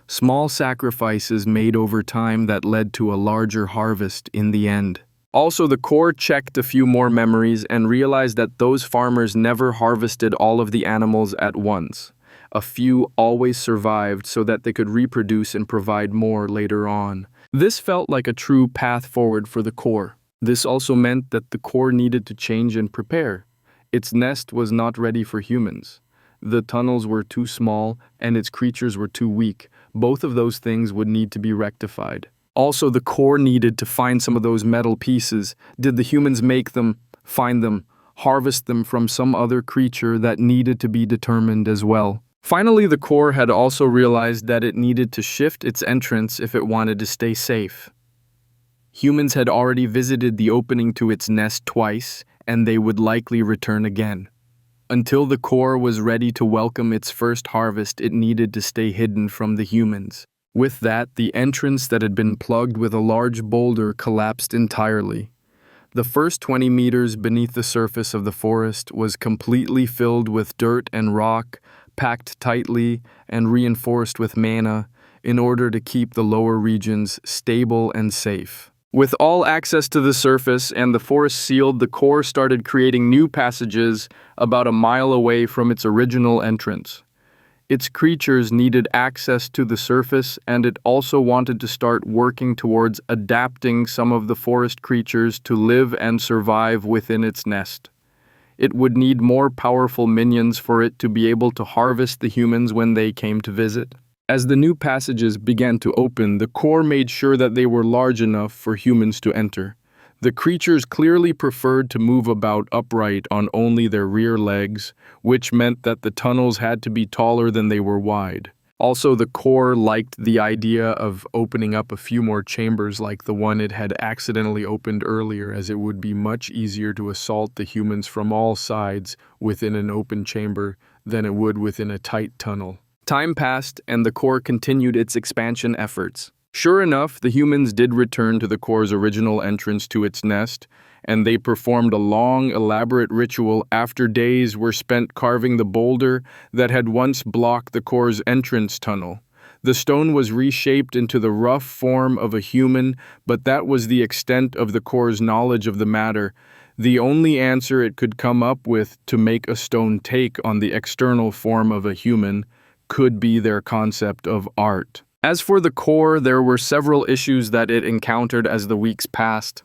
Small sacrifices made over time that led to a larger harvest in the end. Also, the core checked a few more memories and realized that those farmers never harvested all of the animals at once. A few always survived so that they could reproduce and provide more later on. This felt like a true path forward for the core. This also meant that the core needed to change and prepare. Its nest was not ready for humans. The tunnels were too small and its creatures were too weak. Both of those things would need to be rectified. Also, the core needed to find some of those metal pieces. Did the humans make them, find them, harvest them from some other creature? That needed to be determined as well. Finally, the core had also realized that it needed to shift its entrance if it wanted to stay safe. Humans had already visited the opening to its nest twice, and they would likely return again. Until the core was ready to welcome its first harvest, it needed to stay hidden from the humans. With that, the entrance that had been plugged with a large boulder collapsed entirely. The first 20 meters beneath the surface of the forest was completely filled with dirt and rock, packed tightly and reinforced with mana in order to keep the lower regions stable and safe. With all access to the surface and the forest sealed, the core started creating new passages about a mile away from its original entrance. Its creatures needed access to the surface, and it also wanted to start working towards adapting some of the forest creatures to live and survive within its nest. It would need more powerful minions for it to be able to harvest the humans when they came to visit. As the new passages began to open, the core made sure that they were large enough for humans to enter. The creatures clearly preferred to move about upright on only their rear legs, which meant that the tunnels had to be taller than they were wide. Also, the core liked the idea of opening up a few more chambers like the one it had accidentally opened earlier, as it would be much easier to assault the humans from all sides within an open chamber than it would within a tight tunnel. Time passed, and the core continued its expansion efforts. Sure enough, the humans did return to the core's original entrance to its nest, and they performed a long, elaborate ritual after days were spent carving the boulder that had once blocked the core's entrance tunnel. The stone was reshaped into the rough form of a human, but that was the extent of the core's knowledge of the matter. The only answer it could come up with to make a stone take on the external form of a human could be their concept of art. As for the core, there were several issues that it encountered as the weeks passed.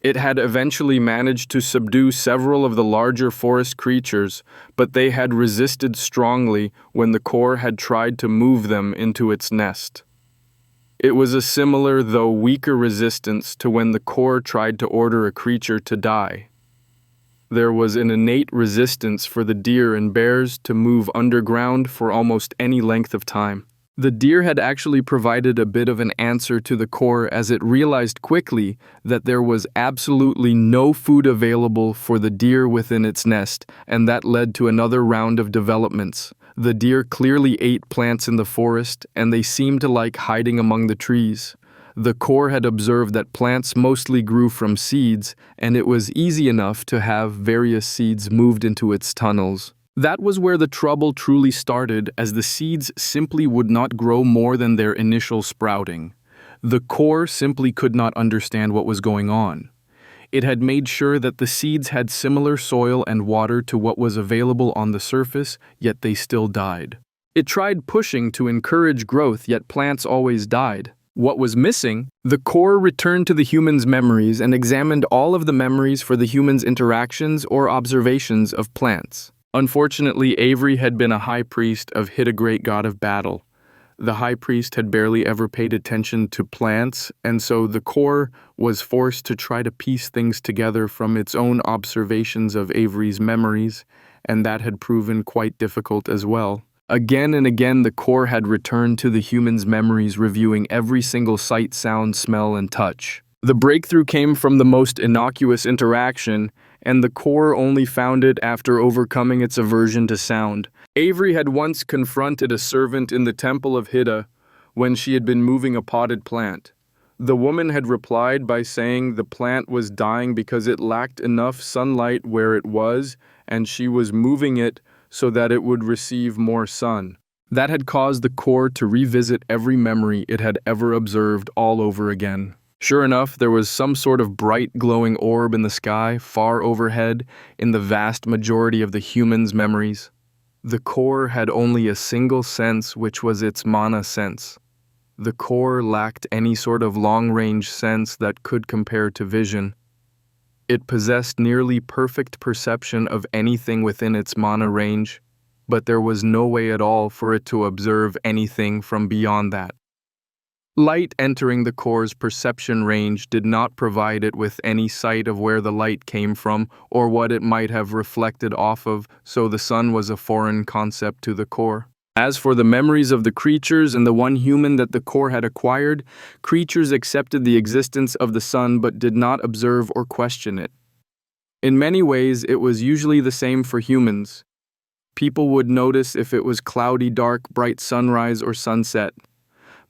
It had eventually managed to subdue several of the larger forest creatures, but they had resisted strongly when the core had tried to move them into its nest. It was a similar, though weaker, resistance to when the core tried to order a creature to die. There was an innate resistance for the deer and bears to move underground for almost any length of time. The deer had actually provided a bit of an answer to the core, as it realized quickly that there was absolutely no food available for the deer within its nest, and that led to another round of developments. The deer clearly ate plants in the forest, and they seemed to like hiding among the trees. The core had observed that plants mostly grew from seeds, and it was easy enough to have various seeds moved into its tunnels. That was where the trouble truly started, as the seeds simply would not grow more than their initial sprouting. The core simply could not understand what was going on. It had made sure that the seeds had similar soil and water to what was available on the surface, yet they still died. It tried pushing to encourage growth, yet plants always died. What was missing? The core returned to the humans' memories and examined all of the memories for the humans' interactions or observations of plants. Unfortunately, Avery had been a high priest of Hidden Great God of Battle. The high priest had barely ever paid attention to plants, and so the core was forced to try to piece things together from its own observations of Avery's memories, and that had proven quite difficult as well. Again and again, the core had returned to the human's memories, reviewing every single sight, sound, smell, and touch. The breakthrough came from the most innocuous interaction, and the core only found it after overcoming its aversion to sound. Avery had once confronted a servant in the temple of Hidden when she had been moving a potted plant. The woman had replied by saying the plant was dying because it lacked enough sunlight where it was, and she was moving it so that it would receive more sun. That had caused the core to revisit every memory it had ever observed all over again. Sure enough, there was some sort of bright glowing orb in the sky, far overhead, in the vast majority of the human's memories. The core had only a single sense, which was its mana sense. The core lacked any sort of long-range sense that could compare to vision. It possessed nearly perfect perception of anything within its mana range, but there was no way at all for it to observe anything from beyond that. Light entering the core's perception range did not provide it with any sight of where the light came from or what it might have reflected off of, so the sun was a foreign concept to the core. As for the memories of the creatures and the one human that the core had acquired, creatures accepted the existence of the sun but did not observe or question it. In many ways, it was usually the same for humans. People would notice if it was cloudy, dark, bright sunrise or sunset.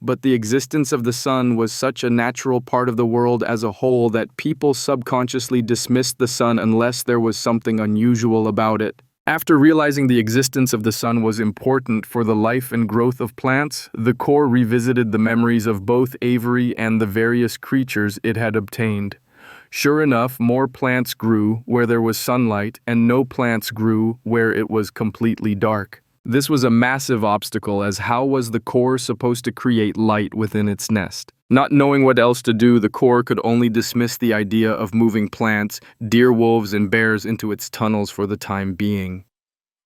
But the existence of the sun was such a natural part of the world as a whole that people subconsciously dismissed the sun unless there was something unusual about it. After realizing the existence of the sun was important for the life and growth of plants, the core revisited the memories of both Avery and the various creatures it had obtained. Sure enough, more plants grew where there was sunlight, and no plants grew where it was completely dark. This was a massive obstacle, as how was the core supposed to create light within its nest? Not knowing what else to do, the core could only dismiss the idea of moving plants, deer, wolves, and bears into its tunnels for the time being.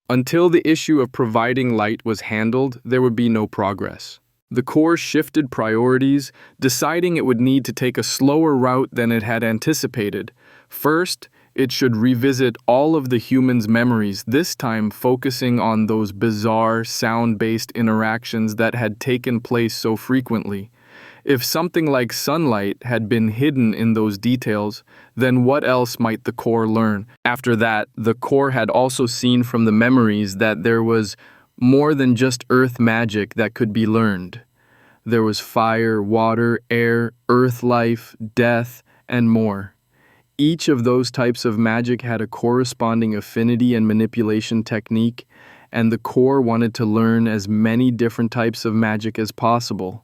Until the issue of providing light was handled, there would be no progress. The core shifted priorities, deciding it would need to take a slower route than it had anticipated. First, it should revisit all of the human's memories, this time focusing on those bizarre, sound-based interactions that had taken place so frequently. If something like sunlight had been hidden in those details, then what else might the core learn? After that, the core had also seen from the memories that there was more than just earth magic that could be learned. There was fire, water, air, earth life, death, and more. Each of those types of magic had a corresponding affinity and manipulation technique, and the core wanted to learn as many different types of magic as possible.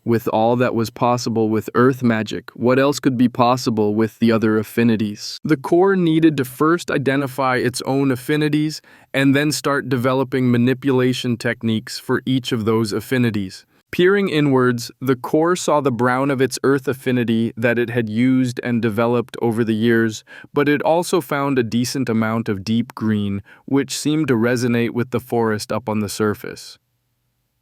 With all that was possible with earth magic, what else could be possible with the other affinities? The core needed to first identify its own affinities and then start developing manipulation techniques for each of those affinities. Peering inwards, the core saw the brown of its earth affinity that it had used and developed over the years, but it also found a decent amount of deep green, which seemed to resonate with the forest up on the surface.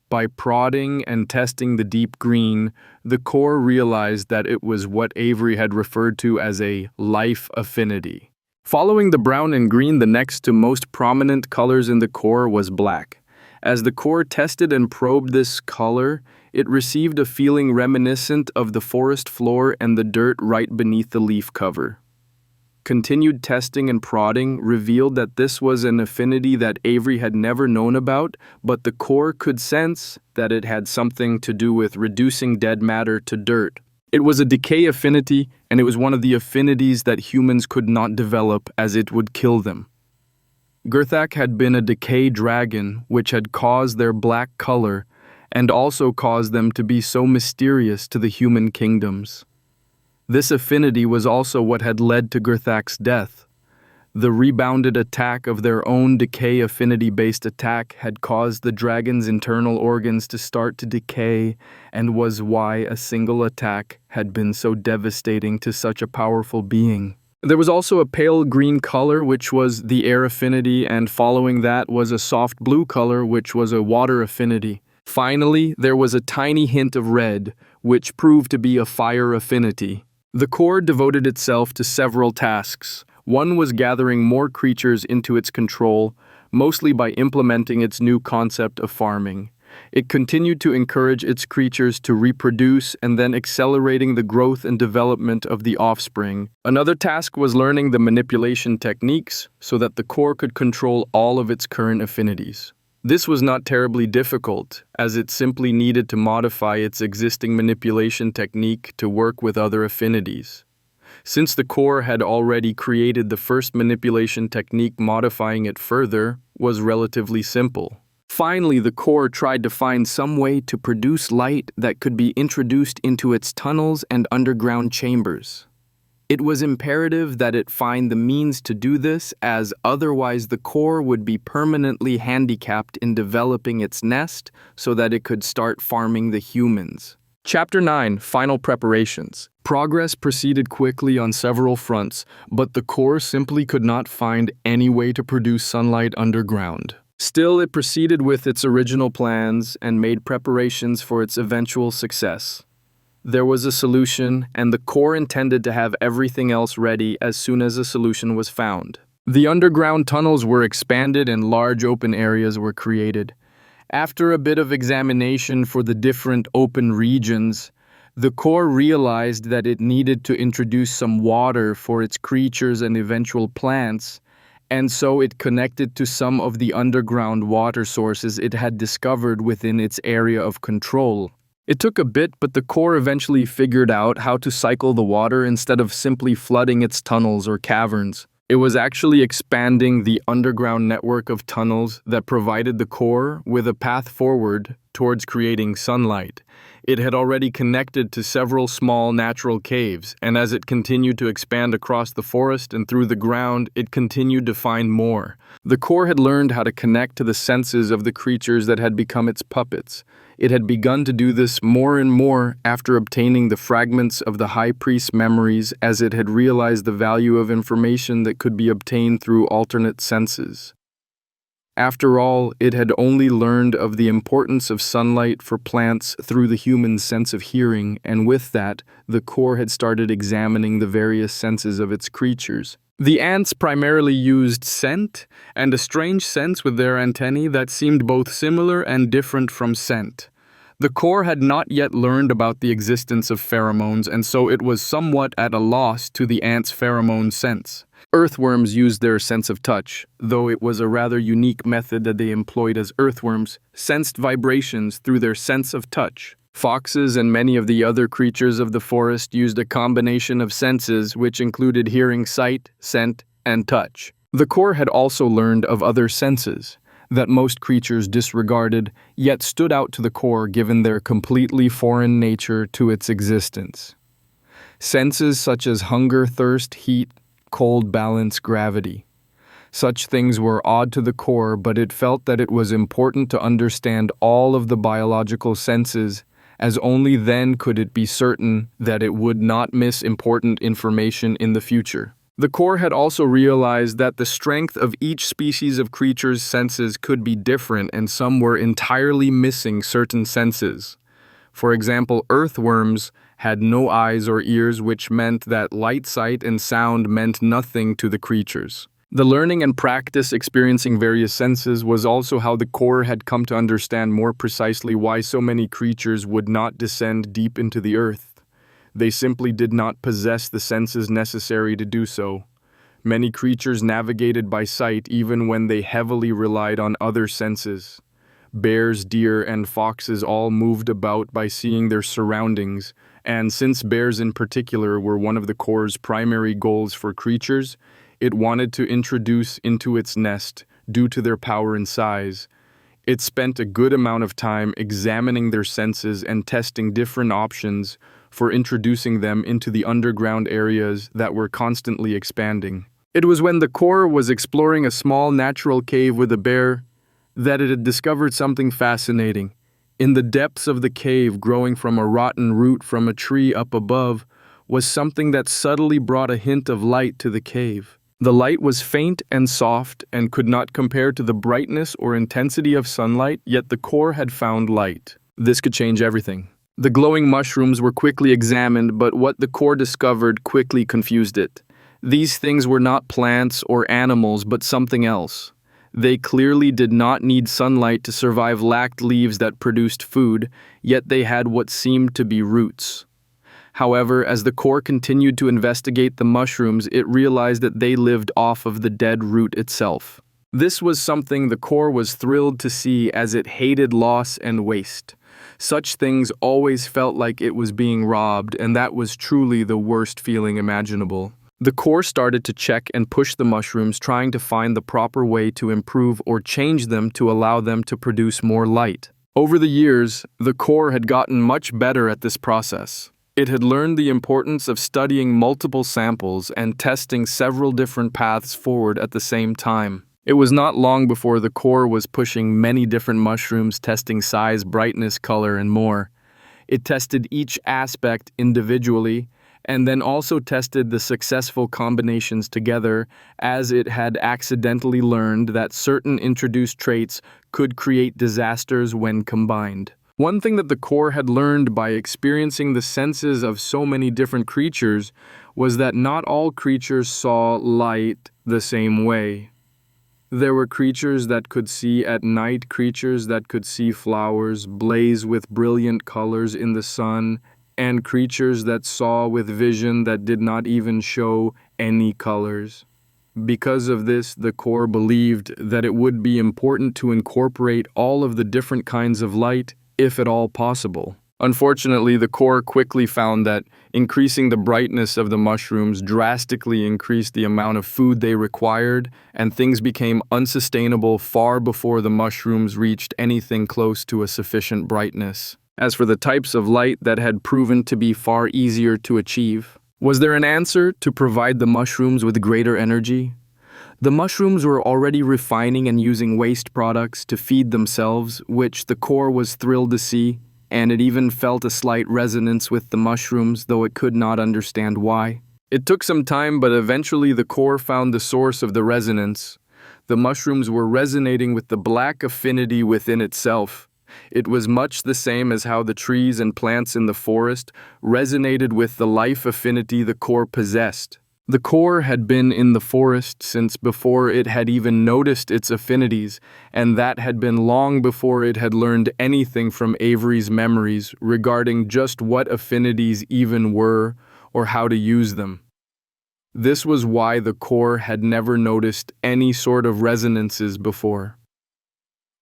By prodding and testing the deep green, the core realized that it was what Avery had referred to as a life affinity. Following the brown and green, the next to most prominent colors in the core was black. As the core tested and probed this color, it received a feeling reminiscent of the forest floor and the dirt right beneath the leaf cover. Continued testing and prodding revealed that this was an affinity that Avery had never known about, but the core could sense that it had something to do with reducing dead matter to dirt. It was a decay affinity, and it was one of the affinities that humans could not develop as it would kill them. Gurthak had been a decay dragon, which had caused their black color, and also caused them to be so mysterious to the human kingdoms. This affinity was also what had led to Gurthak's death. The rebounded attack of their own decay affinity-based attack had caused the dragon's internal organs to start to decay, and was why a single attack had been so devastating to such a powerful being. There was also a pale green color, which was the air affinity, and following that was a soft blue color, which was a water affinity. Finally, there was a tiny hint of red, which proved to be a fire affinity. The core devoted itself to several tasks. One was gathering more creatures into its control, mostly by implementing its new concept of farming. It continued to encourage its creatures to reproduce and then accelerating the growth and development of the offspring. Another task was learning the manipulation techniques so that the core could control all of its current affinities. This was not terribly difficult, as it simply needed to modify its existing manipulation technique to work with other affinities. Since the core had already created the first manipulation technique, modifying it further was relatively simple. Finally, the core tried to find some way to produce light that could be introduced into its tunnels and underground chambers. It was imperative that it find the means to do this, as otherwise the core would be permanently handicapped in developing its nest so that it could start farming the humans. Chapter 9, Final Preparations. Progress proceeded quickly on several fronts, but the core simply could not find any way to produce sunlight underground. Still, it proceeded with its original plans and made preparations for its eventual success. There was a solution, and the core intended to have everything else ready as soon as a solution was found. The underground tunnels were expanded and large open areas were created. After a bit of examination for the different open regions, the core realized that it needed to introduce some water for its creatures and eventual plants, and so it connected to some of the underground water sources it had discovered within its area of control. It took a bit, but the core eventually figured out how to cycle the water instead of simply flooding its tunnels or caverns. It was actually expanding the underground network of tunnels that provided the core with a path forward towards creating sunlight. It had already connected to several small natural caves, and as it continued to expand across the forest and through the ground, it continued to find more. The core had learned how to connect to the senses of the creatures that had become its puppets. It had begun to do this more and more after obtaining the fragments of the High Priest's memories, as it had realized the value of information that could be obtained through alternate senses. After all, it had only learned of the importance of sunlight for plants through the human sense of hearing, and with that, the core had started examining the various senses of its creatures. The ants primarily used scent, and a strange sense with their antennae that seemed both similar and different from scent. The core had not yet learned about the existence of pheromones, and so it was somewhat at a loss to the ants' pheromone sense. Earthworms used their sense of touch, though it was a rather unique method that they employed, as earthworms sensed vibrations through their sense of touch. Foxes and many of the other creatures of the forest used a combination of senses which included hearing, sight, scent, and touch. The core had also learned of other senses that most creatures disregarded, yet stood out to the core given their completely foreign nature to its existence. Senses such as hunger, thirst, heat, cold, balance, gravity. Such things were odd to the core, but it felt that it was important to understand all of the biological senses, as only then could it be certain that it would not miss important information in the future. The core had also realized that the strength of each species of creature's senses could be different, and some were entirely missing certain senses. For example, earthworms had no eyes or ears, which meant that light, sight, and sound meant nothing to the creatures. The learning and practice experiencing various senses was also how the core had come to understand more precisely why so many creatures would not descend deep into the earth. They simply did not possess the senses necessary to do so. Many creatures navigated by sight even when they heavily relied on other senses. Bears, deer, and foxes all moved about by seeing their surroundings, and since bears in particular were one of the core's primary goals for creatures, it wanted to introduce into its nest due to their power and size. It spent a good amount of time examining their senses and testing different options for introducing them into the underground areas that were constantly expanding. It was when the core was exploring a small natural cave with a bear that it had discovered something fascinating. In the depths of the cave, growing from a rotten root from a tree up above, was something that subtly brought a hint of light to the cave. The light was faint and soft and could not compare to the brightness or intensity of sunlight, yet the core had found light. This could change everything. The glowing mushrooms were quickly examined, but what the core discovered quickly confused it. These things were not plants or animals, but something else. They clearly did not need sunlight to survive, lacked leaves that produced food, yet they had what seemed to be roots. However, as the core continued to investigate the mushrooms, it realized that they lived off of the dead root itself. This was something the core was thrilled to see, as it hated loss and waste. Such things always felt like it was being robbed, and that was truly the worst feeling imaginable. The core started to check and push the mushrooms, trying to find the proper way to improve or change them to allow them to produce more light. Over the years, the core had gotten much better at this process. It had learned the importance of studying multiple samples and testing several different paths forward at the same time. It was not long before the core was pushing many different mushrooms, testing size, brightness, color, and more. It tested each aspect individually, and then also tested the successful combinations together, as it had accidentally learned that certain introduced traits could create disasters when combined. One thing that the core had learned by experiencing the senses of so many different creatures was that not all creatures saw light the same way. There were creatures that could see at night, creatures that could see flowers blaze with brilliant colors in the sun, and creatures that saw with vision that did not even show any colors. Because of this, the core believed that it would be important to incorporate all of the different kinds of light, if at all possible. Unfortunately, the core quickly found that increasing the brightness of the mushrooms drastically increased the amount of food they required, and things became unsustainable far before the mushrooms reached anything close to a sufficient brightness. As for the types of light that had proven to be far easier to achieve, was there an answer to provide the mushrooms with greater energy? The mushrooms were already refining and using waste products to feed themselves, which the core was thrilled to see, and it even felt a slight resonance with the mushrooms, though it could not understand why. It took some time, but eventually the core found the source of the resonance. The mushrooms were resonating with the black affinity within itself. It was much the same as how the trees and plants in the forest resonated with the life affinity the core possessed. The core had been in the forest since before it had even noticed its affinities, and that had been long before it had learned anything from Avery's memories regarding just what affinities even were or how to use them. This was why the core had never noticed any sort of resonances before.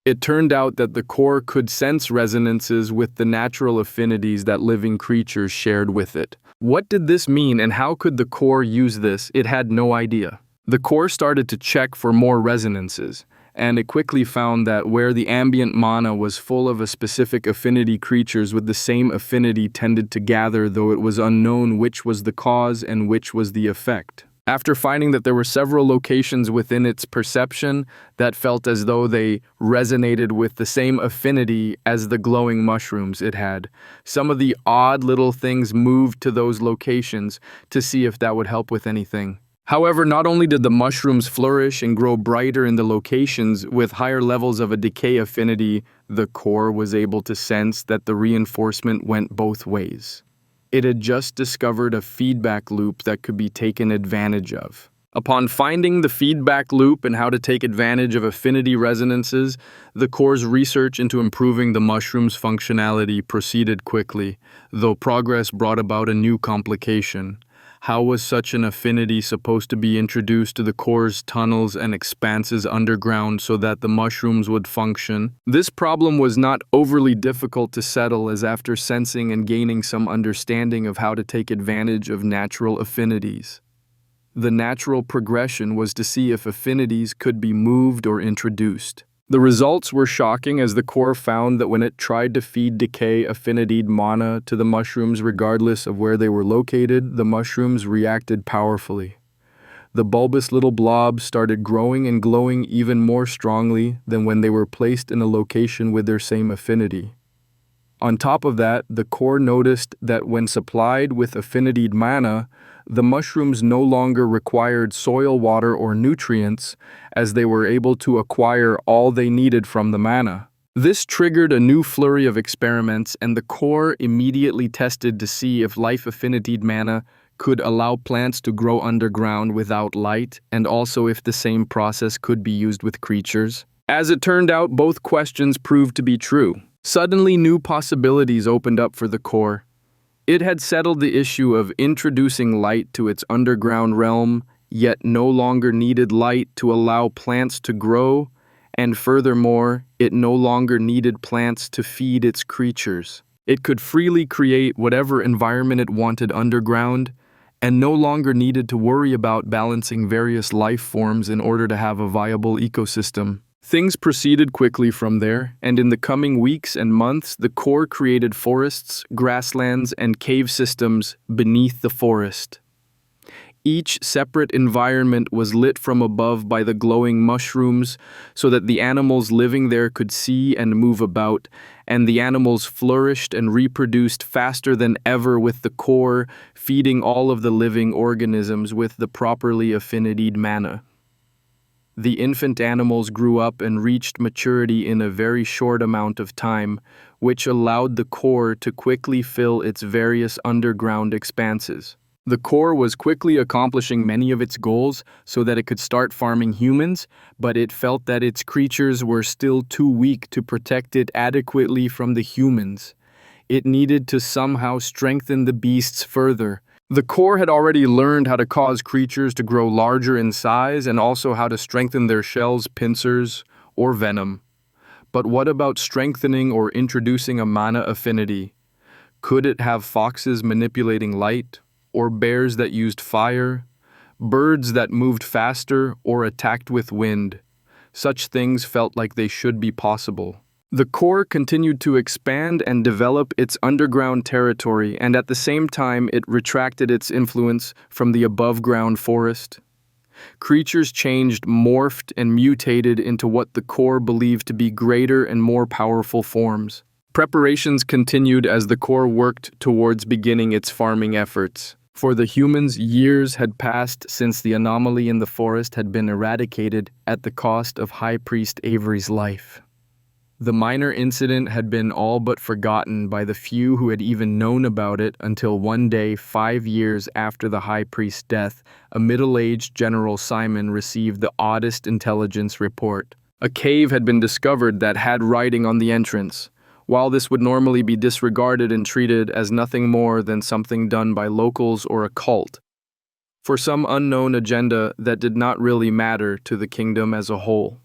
It turned out that the core could sense resonances with the natural affinities that living creatures shared with it. What did this mean, and how could the core use this? It had no idea. The core started to check for more resonances, and it quickly found that where the ambient mana was full of a specific affinity, creatures with the same affinity tended to gather, though it was unknown which was the cause and which was the effect. After finding that there were several locations within its perception that felt as though they resonated with the same affinity as the glowing mushrooms it had, some of the odd little things moved to those locations to see if that would help with anything. However, not only did the mushrooms flourish and grow brighter in the locations with higher levels of a decay affinity, the core was able to sense that the reinforcement went both ways. It had just discovered a feedback loop that could be taken advantage of. Upon finding the feedback loop and how to take advantage of affinity resonances, the core's research into improving the mushroom's functionality proceeded quickly, though progress brought about a new complication. How was such an affinity supposed to be introduced to the core's tunnels and expanses underground so that the mushrooms would function? This problem was not overly difficult to settle, as after sensing and gaining some understanding of how to take advantage of natural affinities, the natural progression was to see if affinities could be moved or introduced. The results were shocking, as the core found that when it tried to feed decay affinity mana to the mushrooms regardless of where they were located, the mushrooms reacted powerfully. The bulbous little blobs started growing and glowing even more strongly than when they were placed in a location with their same affinity. On top of that, the core noticed that when supplied with affinity mana, the mushrooms no longer required soil, water, or nutrients, as they were able to acquire all they needed from the mana. This triggered a new flurry of experiments, and the core immediately tested to see if life affinity mana could allow plants to grow underground without light, and also if the same process could be used with creatures. As it turned out, both questions proved to be true. Suddenly, new possibilities opened up for the core. It had settled the issue of introducing light to its underground realm, yet no longer needed light to allow plants to grow, and furthermore, it no longer needed plants to feed its creatures. It could freely create whatever environment it wanted underground, and no longer needed to worry about balancing various life forms in order to have a viable ecosystem. Things proceeded quickly from there, and in the coming weeks and months, the core created forests, grasslands, and cave systems beneath the forest. Each separate environment was lit from above by the glowing mushrooms so that the animals living there could see and move about, and the animals flourished and reproduced faster than ever with the core, feeding all of the living organisms with the properly affinitied mana. The infant animals grew up and reached maturity in a very short amount of time, which allowed the core to quickly fill its various underground expanses. The core was quickly accomplishing many of its goals so that it could start farming humans, but it felt that its creatures were still too weak to protect it adequately from the humans. It needed to somehow strengthen the beasts further. The core had already learned how to cause creatures to grow larger in size and also how to strengthen their shells, pincers, or venom. But what about strengthening or introducing a mana affinity? Could it have foxes manipulating light, or bears that used fire, birds that moved faster or attacked with wind? Such things felt like they should be possible. The core continued to expand and develop its underground territory, and at the same time it retracted its influence from the above-ground forest. Creatures changed, morphed, and mutated into what the core believed to be greater and more powerful forms. Preparations continued as the core worked towards beginning its farming efforts. For the humans, years had passed since the anomaly in the forest had been eradicated at the cost of High Priest Avery's life. The minor incident had been all but forgotten by the few who had even known about it until one day, 5 years after the High Priest's death, a middle-aged General Simon received the oddest intelligence report. A cave had been discovered that had writing on the entrance. While this would normally be disregarded and treated as nothing more than something done by locals or a cult, for some unknown agenda that did not really matter to the kingdom as a whole.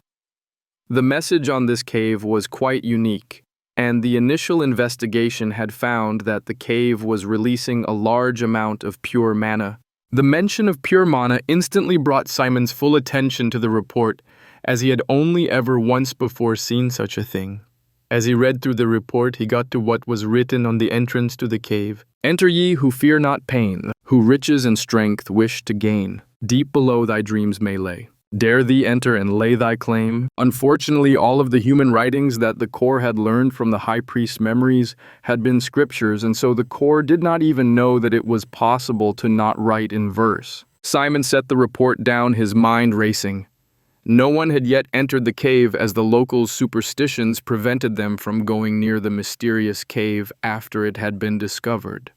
The message on this cave was quite unique, and the initial investigation had found that the cave was releasing a large amount of pure mana. The mention of pure mana instantly brought Simon's full attention to the report, as he had only ever once before seen such a thing. As he read through the report, he got to what was written on the entrance to the cave. "Enter ye who fear not pain, who riches and strength wish to gain. Deep below thy dreams may lay. Dare thee enter and lay thy claim." Unfortunately, all of the human writings that the core had learned from the High Priest's memories had been scriptures, and so the core did not even know that it was possible to not write in verse. Simon set the report down, his mind racing. No one had yet entered the cave, as the locals' superstitions prevented them from going near the mysterious cave after it had been discovered.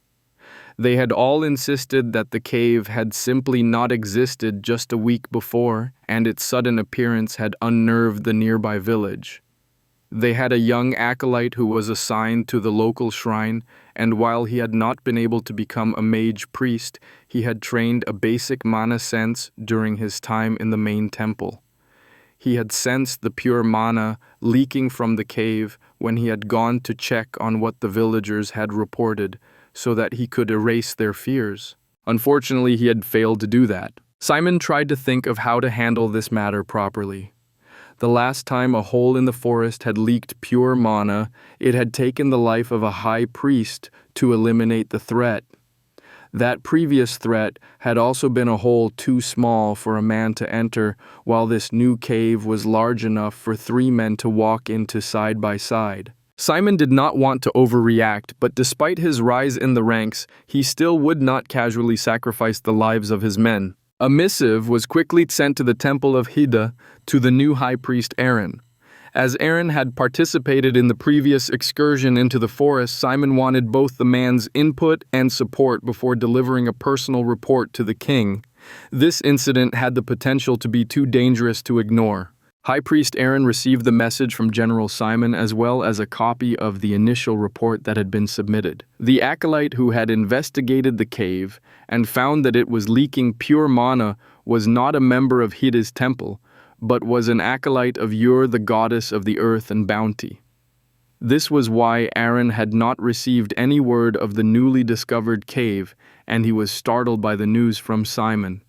They had all insisted that the cave had simply not existed just a week before, and its sudden appearance had unnerved the nearby village. They had a young acolyte who was assigned to the local shrine, and while he had not been able to become a mage priest, he had trained a basic mana sense during his time in the main temple. He had sensed the pure mana leaking from the cave when he had gone to check on what the villagers had reported, so that he could erase their fears. Unfortunately, he had failed to do that. Simon tried to think of how to handle this matter properly. The last time a hole in the forest had leaked pure mana, it had taken the life of a high priest to eliminate the threat. That previous threat had also been a hole too small for a man to enter, while this new cave was large enough for 3 men to walk into side by side. Simon did not want to overreact, but despite his rise in the ranks, he still would not casually sacrifice the lives of his men. A missive was quickly sent to the temple of Hida to the new high priest Aaron. As Aaron had participated in the previous excursion into the forest, Simon wanted both the man's input and support before delivering a personal report to the king. This incident had the potential to be too dangerous to ignore. High Priest Aaron received the message from General Simon as well as a copy of the initial report that had been submitted. The acolyte who had investigated the cave and found that it was leaking pure mana was not a member of Hida's temple, but was an acolyte of Ur, the goddess of the earth and bounty. This was why Aaron had not received any word of the newly discovered cave, and he was startled by the news from Simon.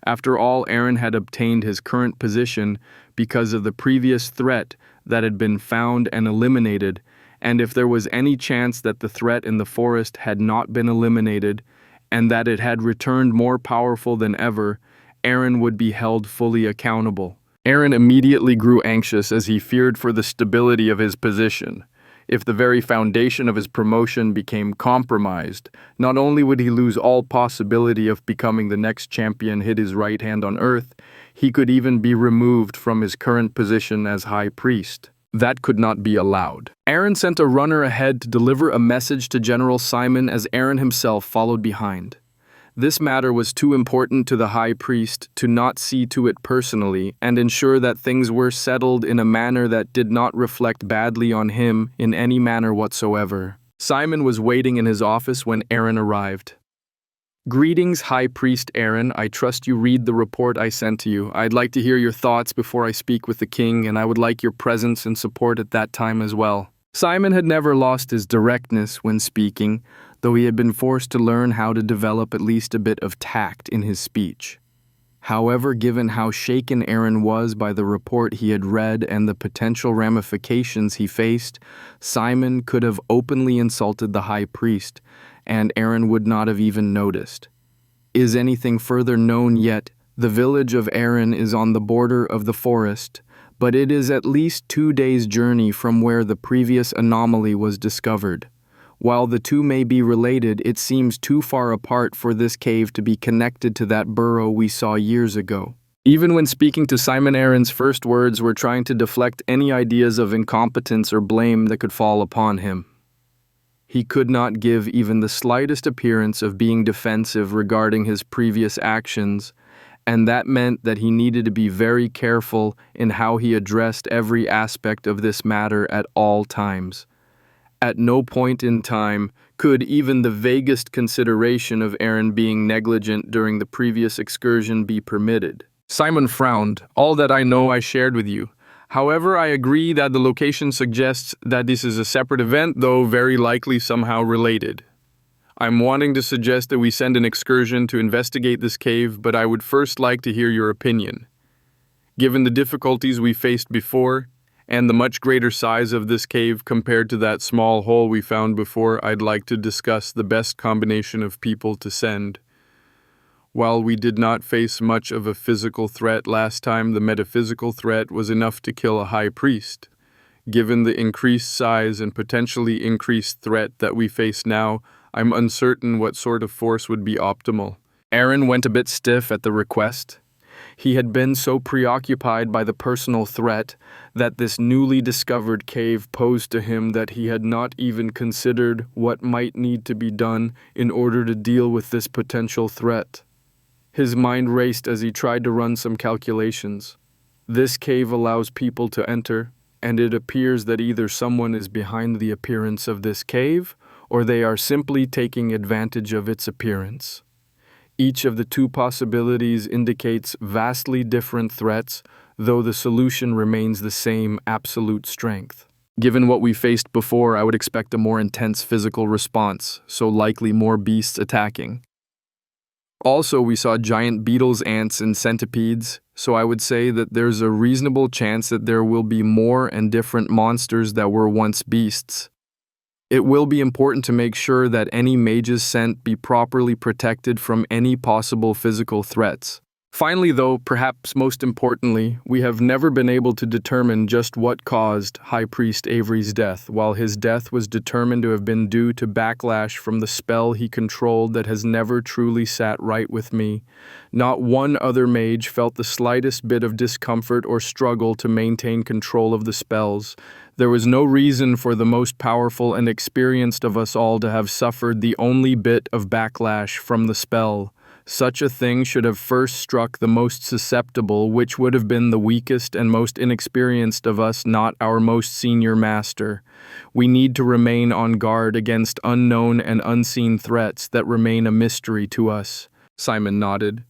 After all, Aaron had obtained his current position because of the previous threat that had been found and eliminated, and if there was any chance that the threat in the forest had not been eliminated, and that it had returned more powerful than ever, Aaron would be held fully accountable. Aaron immediately grew anxious as he feared for the stability of his position. If the very foundation of his promotion became compromised, not only would he lose all possibility of becoming the next champion hid his right hand on earth, he could even be removed from his current position as high priest. That could not be allowed. Aaron sent a runner ahead to deliver a message to General Simon as Aaron himself followed behind. This matter was too important to the high priest to not see to it personally and ensure that things were settled in a manner that did not reflect badly on him in any manner whatsoever. Simon was waiting in his office when Aaron arrived. "Greetings, High Priest Aaron. I trust you read the report I sent to you. I'd like to hear your thoughts before I speak with the king, and I would like your presence and support at that time as well." Simon had never lost his directness when speaking, though he had been forced to learn how to develop at least a bit of tact in his speech. However, given how shaken Aaron was by the report he had read and the potential ramifications he faced, Simon could have openly insulted the high priest, and Aaron would not have even noticed. Is anything further known yet? The village of Aaron is on the border of the forest, but it is at least 2 days' journey from where the previous anomaly was discovered. While the two may be related, it seems too far apart for this cave to be connected to that burrow we saw years ago. Even when speaking to Simon, Aaron's first words were trying to deflect any ideas of incompetence or blame that could fall upon him. He could not give even the slightest appearance of being defensive regarding his previous actions, and that meant that he needed to be very careful in how he addressed every aspect of this matter at all times. At no point in time could even the vaguest consideration of Aaron being negligent during the previous excursion be permitted. Simon frowned. "All that I know I shared with you. However, I agree that the location suggests that this is a separate event, though very likely somehow related. I'm wanting to suggest that we send an excursion to investigate this cave, but I would first like to hear your opinion. Given the difficulties we faced before, and the much greater size of this cave compared to that small hole we found before, I'd like to discuss the best combination of people to send. While we did not face much of a physical threat last time, the metaphysical threat was enough to kill a high priest. Given the increased size and potentially increased threat that we face now, I'm uncertain what sort of force would be optimal." Aaron went a bit stiff at the request. He had been so preoccupied by the personal threat that this newly discovered cave posed to him that he had not even considered what might need to be done in order to deal with this potential threat. His mind raced as he tried to run some calculations. This cave allows people to enter, and it appears that either someone is behind the appearance of this cave, or they are simply taking advantage of its appearance. Each of the two possibilities indicates vastly different threats, though the solution remains the same: absolute strength. Given what we faced before, I would expect a more intense physical response, so likely more beasts attacking. Also, we saw giant beetles, ants, and centipedes, so I would say that there's a reasonable chance that there will be more and different monsters that were once beasts. It will be important to make sure that any mages sent be properly protected from any possible physical threats. Finally, though, perhaps most importantly, we have never been able to determine just what caused High Priest Avery's death, while his death was determined to have been due to backlash from the spell he controlled that has never truly sat right with me. Not one other mage felt the slightest bit of discomfort or struggle to maintain control of the spells. There was no reason for the most powerful and experienced of us all to have suffered the only bit of backlash from the spell. Such a thing should have first struck the most susceptible, which would have been the weakest and most inexperienced of us, not our most senior master. We need to remain on guard against unknown and unseen threats that remain a mystery to us. Simon nodded.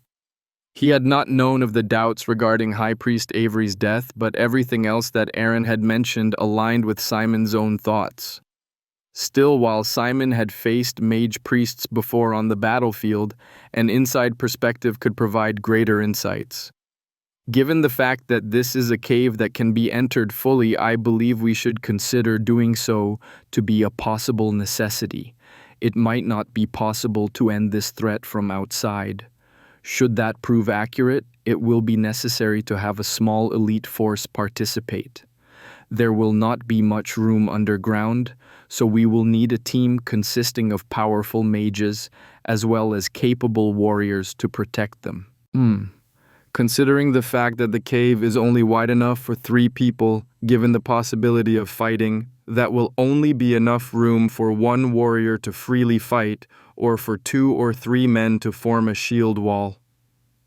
He had not known of the doubts regarding High Priest Avery's death, but everything else that Aaron had mentioned aligned with Simon's own thoughts. Still, while Simon had faced mage priests before on the battlefield, an inside perspective could provide greater insights. Given the fact that this is a cave that can be entered fully, I believe we should consider doing so to be a possible necessity. It might not be possible to end this threat from outside. Should that prove accurate, it will be necessary to have a small elite force participate. There will not be much room underground, so we will need a team consisting of powerful mages as well as capable warriors to protect them. Considering the fact that the cave is only wide enough for 3 people, given the possibility of fighting, that will only be enough room for 1 warrior to freely fight or for 2 or 3 men to form a shield wall.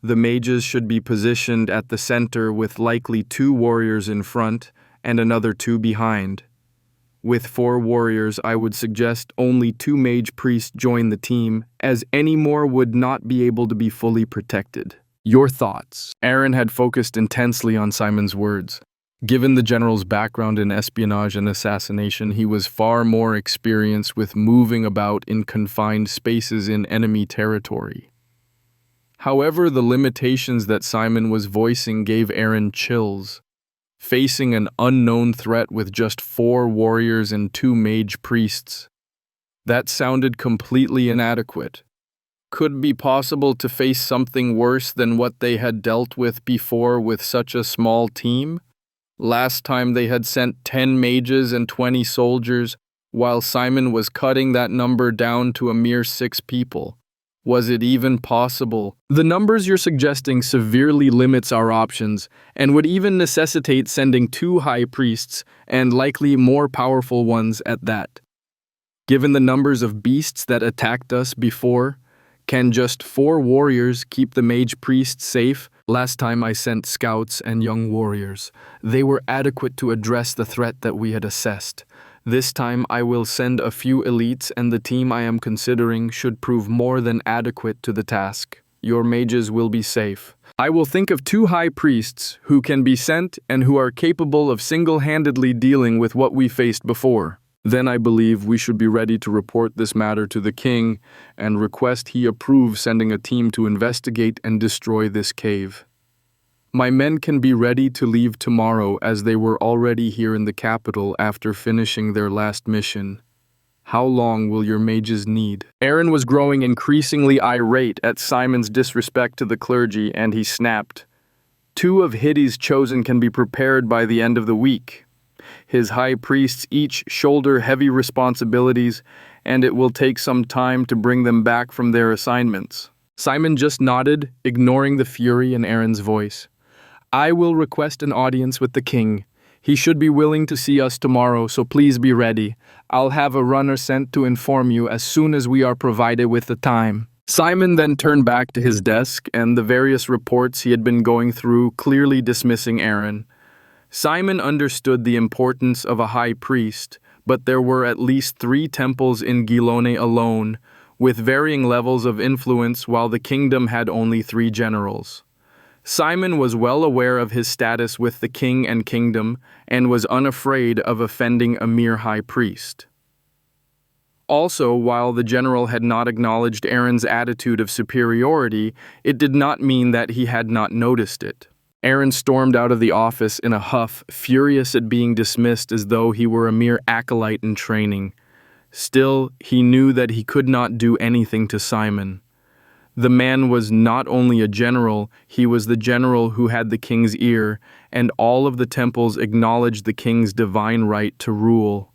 The mages should be positioned at the center with likely 2 warriors in front and another 2 behind. With 4 warriors, I would suggest only 2 mage priests join the team, as any more would not be able to be fully protected. Your thoughts? Aaron had focused intensely on Simon's words. Given the general's background in espionage and assassination, he was far more experienced with moving about in confined spaces in enemy territory. However, the limitations that Simon was voicing gave Aaron chills. Facing an unknown threat with just 4 warriors and 2 mage priests. That sounded completely inadequate. Could it be possible to face something worse than what they had dealt with before with such a small team? Last time they had sent 10 mages and 20 soldiers, while Simon was cutting that number down to a mere 6 people. Was it even possible? The numbers you're suggesting severely limits our options and would even necessitate sending 2 high priests and likely more powerful ones at that. Given the numbers of beasts that attacked us before, can just 4 warriors keep the mage priests safe? Last time I sent scouts and young warriors. They were adequate to address the threat that we had assessed. This time I will send a few elites, and the team I am considering should prove more than adequate to the task. Your mages will be safe. I will think of 2 high priests who can be sent and who are capable of single-handedly dealing with what we faced before. Then I believe we should be ready to report this matter to the king and request he approve sending a team to investigate and destroy this cave. My men can be ready to leave tomorrow as they were already here in the capital after finishing their last mission. How long will your mages need? Aaron was growing increasingly irate at Simon's disrespect to the clergy, and he snapped. 2 of Hiddy's chosen can be prepared by the end of the week. His high priests each shoulder heavy responsibilities, and it will take some time to bring them back from their assignments. Simon just nodded, ignoring the fury in Aaron's voice. I will request an audience with the king. He should be willing to see us tomorrow, so please be ready. I'll have a runner sent to inform you as soon as we are provided with the time. Simon then turned back to his desk and the various reports he had been going through, clearly dismissing Aaron. Simon understood the importance of a high priest, but there were at least 3 temples in Gilone alone, with varying levels of influence, while the kingdom had only 3 generals. Simon was well aware of his status with the king and kingdom and was unafraid of offending a mere high priest. Also, while the general had not acknowledged Aaron's attitude of superiority, it did not mean that he had not noticed it. Aaron stormed out of the office in a huff, furious at being dismissed as though he were a mere acolyte in training. Still, he knew that he could not do anything to Simon. The man was not only a general, he was the general who had the king's ear, and all of the temples acknowledged the king's divine right to rule.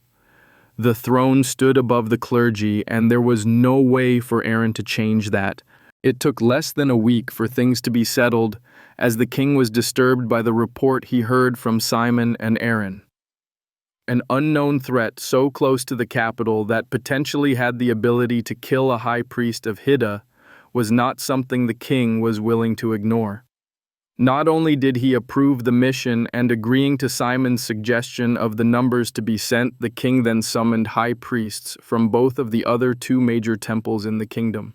The throne stood above the clergy, and there was no way for Aaron to change that. It took less than a week for things to be settled, as the king was disturbed by the report he heard from Simon and Aaron. An unknown threat so close to the capital that potentially had the ability to kill a high priest of Hidden was not something the king was willing to ignore. Not only did he approve the mission and agreeing to Simon's suggestion of the numbers to be sent, the king then summoned high priests from both of the other two major temples in the kingdom.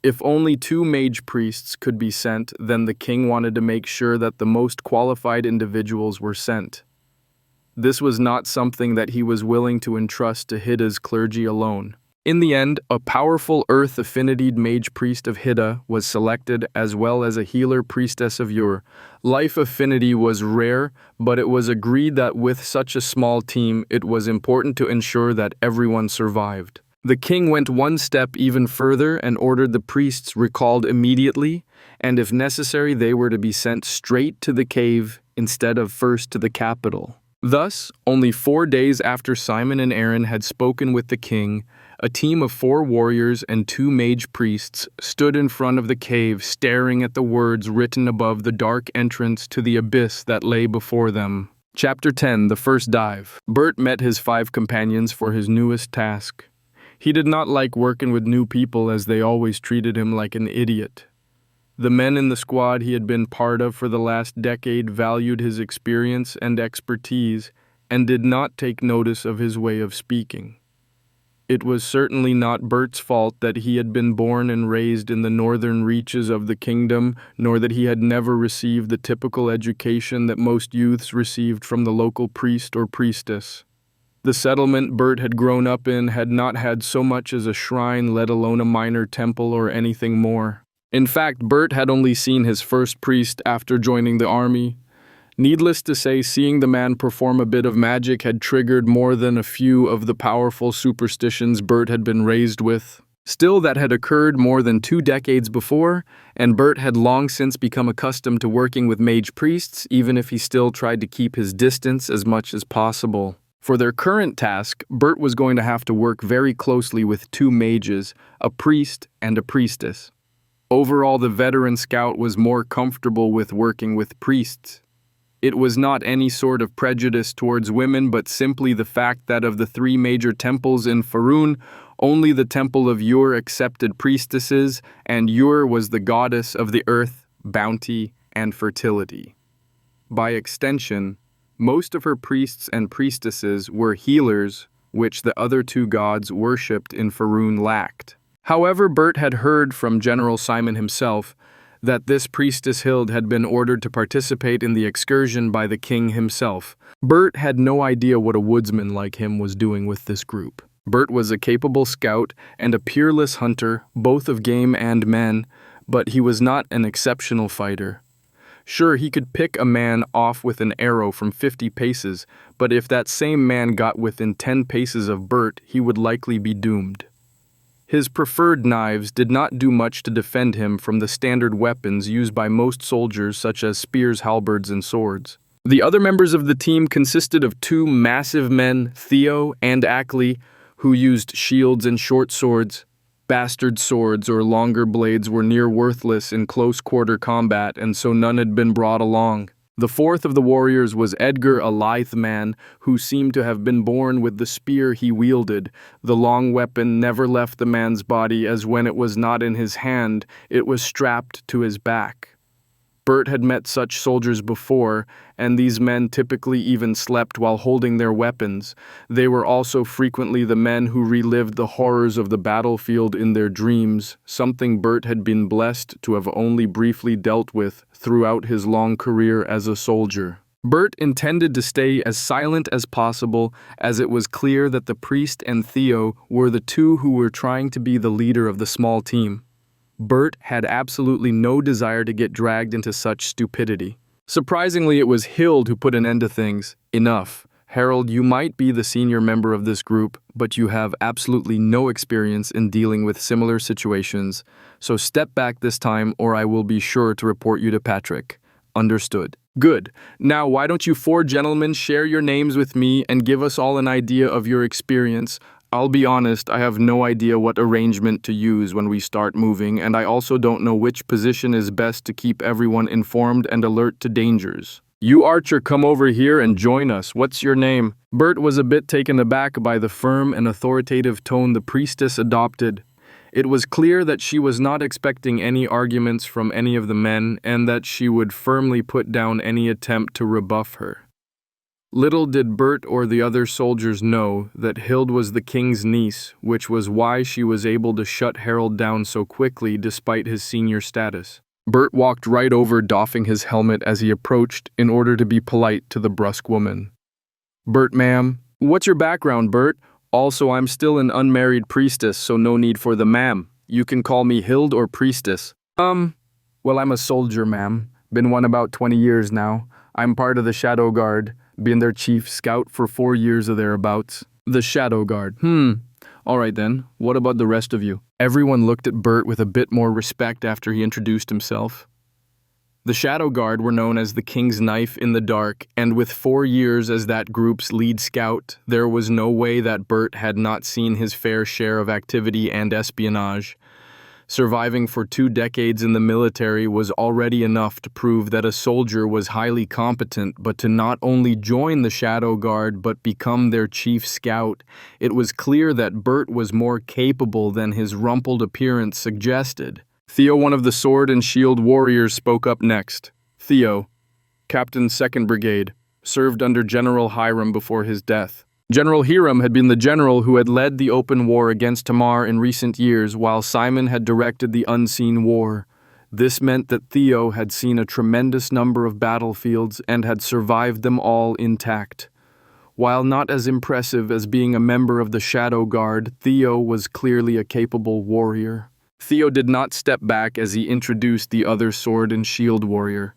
If only 2 mage priests could be sent, then the king wanted to make sure that the most qualified individuals were sent. This was not something that he was willing to entrust to Hidden's clergy alone. In the end, a powerful earth affinity mage priest of Hidden was selected, as well as a healer priestess of Ur. Life affinity was rare, but it was agreed that with such a small team, it was important to ensure that everyone survived. The king went one step even further and ordered the priests recalled immediately, and if necessary, they were to be sent straight to the cave instead of first to the capital. Thus, only 4 days after Simon and Aaron had spoken with the king, a team of 4 warriors and 2 mage priests stood in front of the cave, staring at the words written above the dark entrance to the abyss that lay before them. Chapter 10: The First Dive. Bert met his 5 companions for his newest task. He did not like working with new people, as they always treated him like an idiot. The men in the squad he had been part of for the last decade valued his experience and expertise and did not take notice of his way of speaking. It was certainly not Bert's fault that he had been born and raised in the northern reaches of the kingdom, nor that he had never received the typical education that most youths received from the local priest or priestess. The settlement Bert had grown up in had not had so much as a shrine, let alone a minor temple or anything more. In fact, Bert had only seen his first priest after joining the army. Needless to say, seeing the man perform a bit of magic had triggered more than a few of the powerful superstitions Bert had been raised with. Still, that had occurred more than 2 decades before, and Bert had long since become accustomed to working with mage priests, even if he still tried to keep his distance as much as possible. For their current task, Bert was going to have to work very closely with 2 mages, a priest and a priestess. Overall, the veteran scout was more comfortable with working with priests. It was not any sort of prejudice towards women, but simply the fact that of the 3 major temples in Faerun, only the Temple of Ur accepted priestesses, and Ur was the goddess of the earth, bounty, and fertility. By extension, most of her priests and priestesses were healers, which the other 2 gods worshipped in Faerun lacked. However, Bert had heard from General Simon himself that this priestess Hild had been ordered to participate in the excursion by the king himself. Bert had no idea what a woodsman like him was doing with this group. Bert was a capable scout and a peerless hunter, both of game and men, but he was not an exceptional fighter. Sure, he could pick a man off with an arrow from 50 paces, but if that same man got within 10 paces of Bert, he would likely be doomed. His preferred knives did not do much to defend him from the standard weapons used by most soldiers, such as spears, halberds, and swords. The other members of the team consisted of 2 massive men, Theo and Ackley, who used shields and short swords. Bastard swords or longer blades were near worthless in close-quarter combat, and so none had been brought along. The 4th of the warriors was Edgar, a lithe man, who seemed to have been born with the spear he wielded. The long weapon never left the man's body, as when it was not in his hand, it was strapped to his back. Bert had met such soldiers before, and these men typically even slept while holding their weapons. They were also frequently the men who relived the horrors of the battlefield in their dreams, something Bert had been blessed to have only briefly dealt with throughout his long career as a soldier. Bert intended to stay as silent as possible, as it was clear that the priest and Theo were the 2 who were trying to be the leader of the small team. Bert had absolutely no desire to get dragged into such stupidity. Surprisingly, it was Hild who put an end to things. Enough. Harold, you might be the senior member of this group, but you have absolutely no experience in dealing with similar situations, so step back this time or I will be sure to report you to Patrick. Understood. Good. Now, why don't you four gentlemen share your names with me and give us all an idea of your experience? I'll be honest, I have no idea what arrangement to use when we start moving, and I also don't know which position is best to keep everyone informed and alert to dangers. You Archer, come over here and join us. What's your name? Bert was a bit taken aback by the firm and authoritative tone the priestess adopted. It was clear that she was not expecting any arguments from any of the men and that she would firmly put down any attempt to rebuff her. Little did Bert or the other soldiers know that Hild was the king's niece, which was why she was able to shut Harold down so quickly despite his senior status. Bert walked right over, doffing his helmet as he approached in order to be polite to the brusque woman. Bert, ma'am. What's your background, Bert? Also, I'm still an unmarried priestess, so no need for the ma'am. You can call me Hild or priestess. Well, I'm a soldier, ma'am. Been one about 20 years now. I'm part of the Shadow Guard. Been their chief scout for 4 years or thereabouts. The Shadow Guard. All right then, what about the rest of you? Everyone looked at Bert with a bit more respect after he introduced himself. The Shadow Guard were known as the King's Knife in the Dark, and with 4 years as that group's lead scout, there was no way that Bert had not seen his fair share of activity and espionage. Surviving for 2 decades in the military was already enough to prove that a soldier was highly competent, but to not only join the Shadow Guard but become their chief scout, it was clear that Bert was more capable than his rumpled appearance suggested. Theo, one of the Sword and Shield warriors, spoke up next. Theo, Captain 2nd Brigade, served under General Hiram before his death. General Hiram had been the general who had led the open war against Tamar in recent years, while Simon had directed the unseen war. This meant that Theo had seen a tremendous number of battlefields and had survived them all intact. While not as impressive as being a member of the Shadow Guard, Theo was clearly a capable warrior. Theo did not step back as he introduced the other Sword and Shield warrior.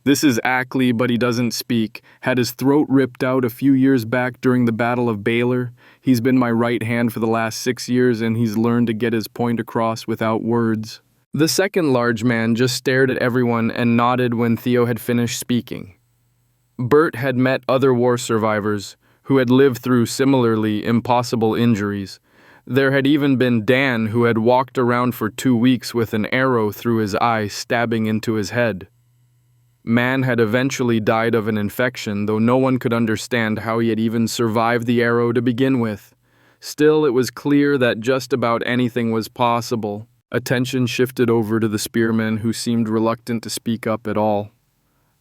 This is Ackley, but he doesn't speak. Had his throat ripped out a few years back during the Battle of Baylor. He's been my right hand for the last 6 years, and he's learned to get his point across without words. The second large man just stared at everyone and nodded when Theo had finished speaking. Bert had met other war survivors who had lived through similarly impossible injuries. There had even been Dan, who had walked around for 2 weeks with an arrow through his eye stabbing into his head. Man had eventually died of an infection, though no one could understand how he had even survived the arrow to begin with. Still, it was clear that just about anything was possible. Attention shifted over to the spearman, who seemed reluctant to speak up at all.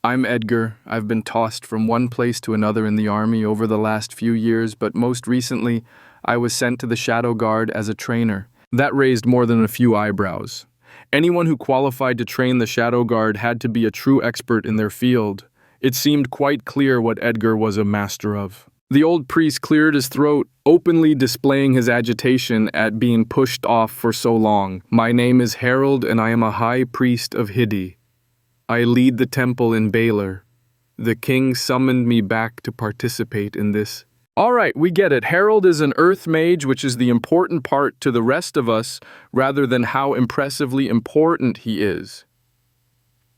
I'm Edgar. I've been tossed from one place to another in the army over the last few years, but most recently, I was sent to the Shadow Guard as a trainer. That raised more than a few eyebrows. Anyone who qualified to train the Shadow Guard had to be a true expert in their field. It seemed quite clear what Edgar was a master of. The old priest cleared his throat, openly displaying his agitation at being pushed off for so long. My name is Harold, and I am a high priest of Hidden. I lead the temple in Baylor. The king summoned me back to participate in this. All right, we get it. Harold is an earth mage, which is the important part to the rest of us, rather than how impressively important he is.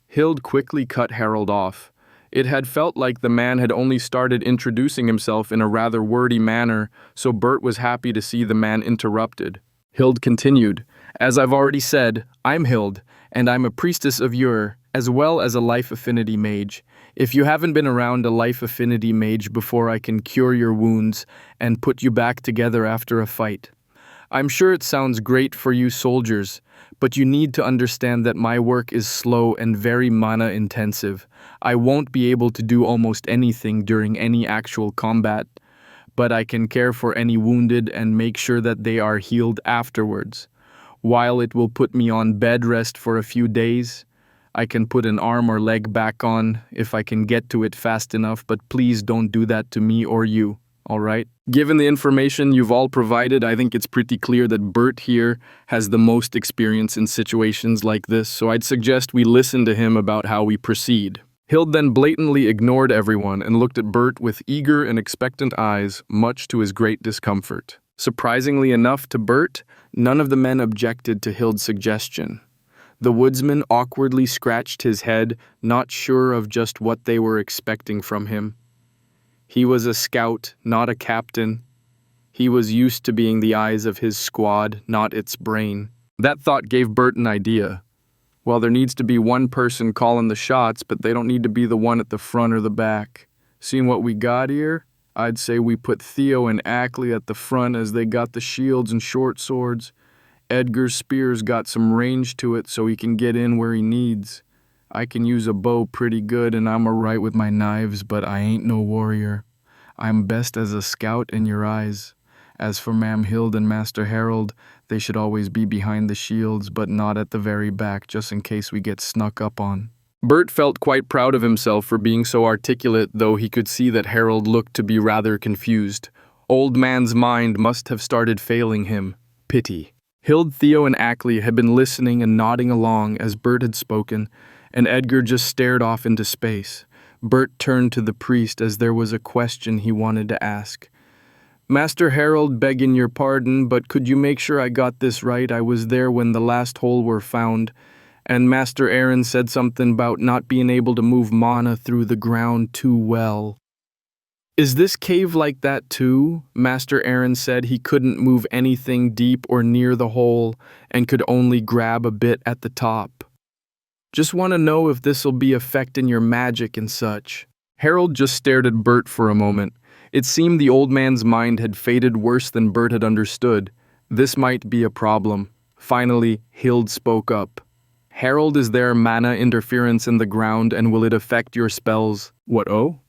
Hild quickly cut Harold off. It had felt like the man had only started introducing himself in a rather wordy manner, so Bert was happy to see the man interrupted. Hild continued, As I've already said, I'm Hild, and I'm a priestess of Ur, as well as a life affinity mage. If you haven't been around a life affinity mage before, I can cure your wounds and put you back together after a fight. I'm sure it sounds great for you soldiers, but you need to understand that my work is slow and very mana intensive. I won't be able to do almost anything during any actual combat, but I can care for any wounded and make sure that they are healed afterwards. While it will put me on bed rest for a few days, I can put an arm or leg back on if I can get to it fast enough, but please don't do that to me or you, all right? Given the information you've all provided, I think it's pretty clear that Bert here has the most experience in situations like this, so I'd suggest we listen to him about how we proceed. Hild then blatantly ignored everyone and looked at Bert with eager and expectant eyes, much to his great discomfort. Surprisingly enough to Bert, none of the men objected to Hild's suggestion. The woodsman awkwardly scratched his head, not sure of just what they were expecting from him. He was a scout, not a captain. He was used to being the eyes of his squad, not its brain. That thought gave Bert an idea. Well, there needs to be one person calling the shots, but they don't need to be the one at the front or the back. Seeing what we got here, I'd say we put Theo and Ackley at the front as they got the shields and short swords. Edgar's spear's got some range to it so he can get in where he needs. I can use a bow pretty good and I'm alright with my knives, but I ain't no warrior. I'm best as a scout in your eyes. As for Ma'am Hild and Master Harold, they should always be behind the shields, but not at the very back, just in case we get snuck up on. Bert felt quite proud of himself for being so articulate, though he could see that Harold looked to be rather confused. Old man's mind must have started failing him. Pity. Hild, Theo, and Ackley had been listening and nodding along as Bert had spoken, and Edgar just stared off into space. Bert turned to the priest as there was a question he wanted to ask. Master Harold, begging your pardon, but could you make sure I got this right? I was there when the last hole were found, and Master Aaron said something about not being able to move mana through the ground too well. Is this cave like that too? Master Aaron said he couldn't move anything deep or near the hole and could only grab a bit at the top. Just want to know if this'll be affecting your magic and such. Harold just stared at Bert for a moment. It seemed the old man's mind had faded worse than Bert had understood. This might be a problem. Finally, Hild spoke up. Harold, is there mana interference in the ground and will it affect your spells? What, oh?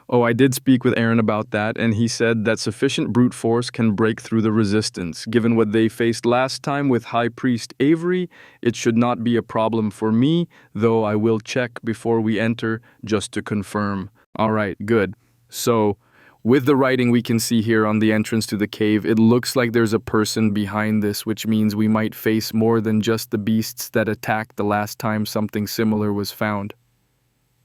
Oh, I did speak with Aaron about that, and he said that sufficient brute force can break through the resistance. Given what they faced last time with High Priest Avery, it should not be a problem for me, though I will check before we enter, just to confirm. All right, good. So, with the writing we can see here on the entrance to the cave, it looks like there's a person behind this, which means we might face more than just the beasts that attacked the last time something similar was found.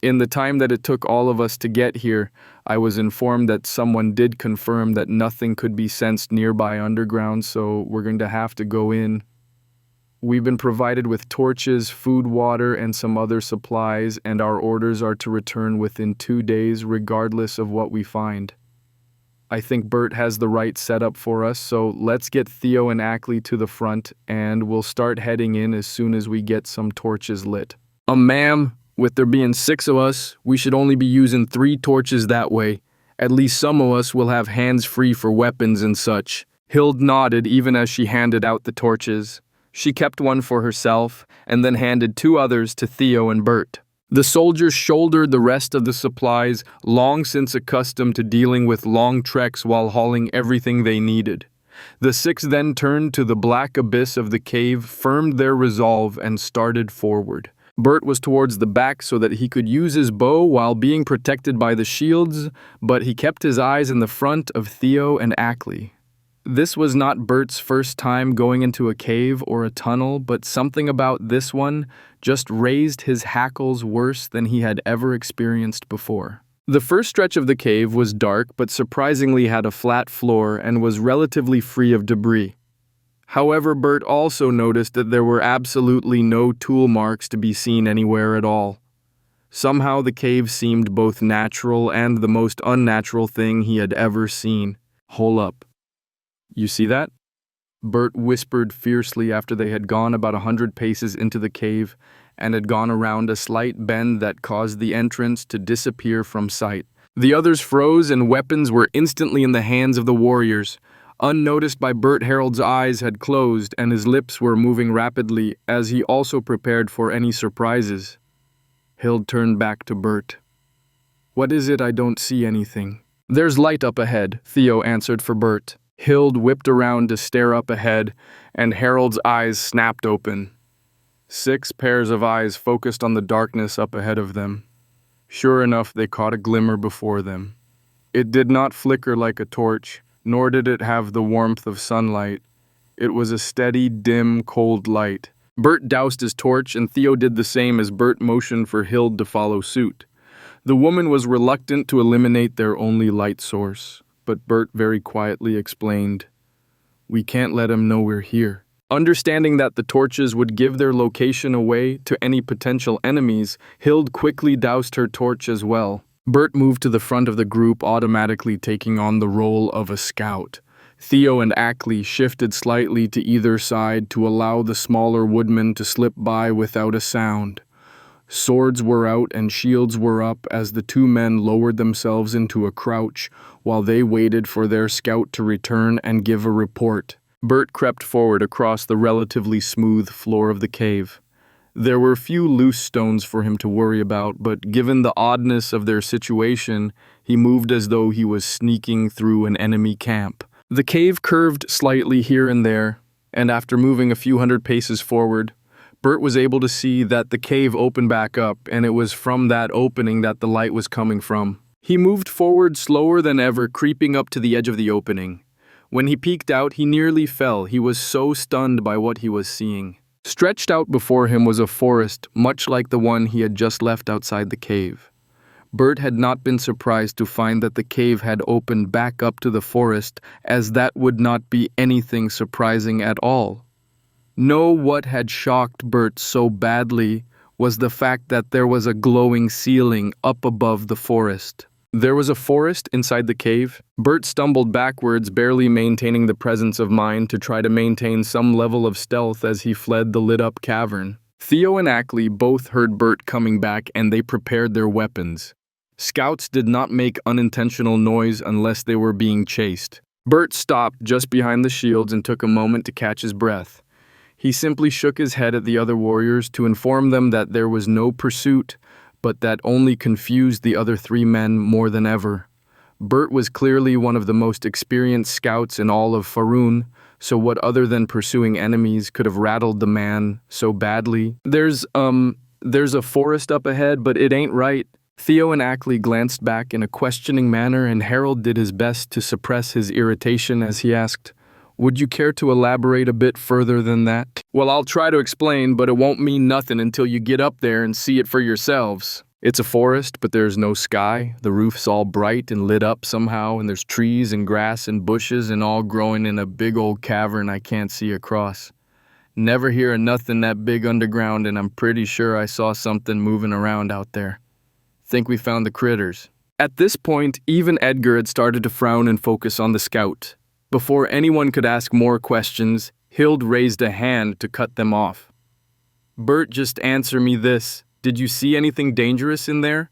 In the time that it took all of us to get here, I was informed that someone did confirm that nothing could be sensed nearby underground, so we're going to have to go in. We've been provided with torches, food, water, and some other supplies, and our orders are to return within 2 days regardless of what we find. I think Bert has the right setup for us, so let's get Theo and Ackley to the front, and we'll start heading in as soon as we get some torches lit. Ma'am, with there being 6 of us, we should only be using 3 torches that way. At least some of us will have hands free for weapons and such. Hild nodded even as she handed out the torches. She kept one for herself, and then handed 2 others to Theo and Bert. The soldiers shouldered the rest of the supplies, long since accustomed to dealing with long treks while hauling everything they needed. The 6 then turned to the black abyss of the cave, firmed their resolve, and started forward. Bert was towards the back so that he could use his bow while being protected by the shields, but he kept his eyes in the front of Theo and Ackley. This was not Bert's first time going into a cave or a tunnel, but something about this one just raised his hackles worse than he had ever experienced before. The first stretch of the cave was dark, but surprisingly had a flat floor and was relatively free of debris. However, Bert also noticed that there were absolutely no tool marks to be seen anywhere at all. Somehow the cave seemed both natural and the most unnatural thing he had ever seen. Hold up. You see that? Bert whispered fiercely after they had gone about 100 paces into the cave and had gone around a slight bend that caused the entrance to disappear from sight. The others froze and weapons were instantly in the hands of the warriors. Unnoticed by Bert, Harold's eyes had closed and his lips were moving rapidly as he also prepared for any surprises. Hild turned back to Bert. What is it? I don't see anything. There's light up ahead, Theo answered for Bert. Hild whipped around to stare up ahead, and Harold's eyes snapped open. 6 pairs of eyes focused on the darkness up ahead of them. Sure enough, they caught a glimmer before them. It did not flicker like a torch, nor did it have the warmth of sunlight. It was a steady, dim, cold light. Bert doused his torch, and Theo did the same as Bert motioned for Hild to follow suit. The woman was reluctant to eliminate their only light source, but Bert very quietly explained, We can't let him know we're here." Understanding that the torches would give their location away to any potential enemies, Hild quickly doused her torch as well. Bert moved to the front of the group, automatically taking on the role of a scout. Theo and Ackley shifted slightly to either side to allow the smaller woodmen to slip by without a sound. Swords were out and shields were up as the two men lowered themselves into a crouch while they waited for their scout to return and give a report. Bert crept forward across the relatively smooth floor of the cave. There were few loose stones for him to worry about, but given the oddness of their situation, he moved as though he was sneaking through an enemy camp. The cave curved slightly here and there, and after moving a few hundred paces forward, Bert was able to see that the cave opened back up, and it was from that opening that the light was coming from. He moved forward slower than ever, creeping up to the edge of the opening. When he peeked out, he nearly fell. He was so stunned by what he was seeing. Stretched out before him was a forest, much like the one he had just left outside the cave. Bert had not been surprised to find that the cave had opened back up to the forest, as that would not be anything surprising at all. No, what had shocked Bert so badly was the fact that there was a glowing ceiling up above the forest. There was a forest inside the cave. Bert stumbled backwards, barely maintaining the presence of mind to try to maintain some level of stealth as he fled the lit-up cavern. Theo and Ackley both heard Bert coming back, and they prepared their weapons. Scouts did not make unintentional noise unless they were being chased. Bert stopped just behind the shields and took a moment to catch his breath. He simply shook his head at the other warriors to inform them that there was no pursuit, but that only confused the other three men more than ever. Bert was clearly one of the most experienced scouts in all of Faerun, so what other than pursuing enemies could have rattled the man so badly? There's a forest up ahead, but it ain't right. Theo and Ackley glanced back in a questioning manner, and Harold did his best to suppress his irritation as he asked, "Would you care to elaborate a bit further than that?" "Well, I'll try to explain, but it won't mean nothing until you get up there and see it for yourselves. It's a forest, but there's no sky. The roof's all bright and lit up somehow, and there's trees and grass and bushes and all growing in a big old cavern I can't see across. Never hear of nothing that big underground, and I'm pretty sure I saw something moving around out there. Think we found the critters." At this point, even Edgar had started to frown and focus on the scout. Before anyone could ask more questions, Hild raised a hand to cut them off. "Bert, just answer me this. Did you see anything dangerous in there?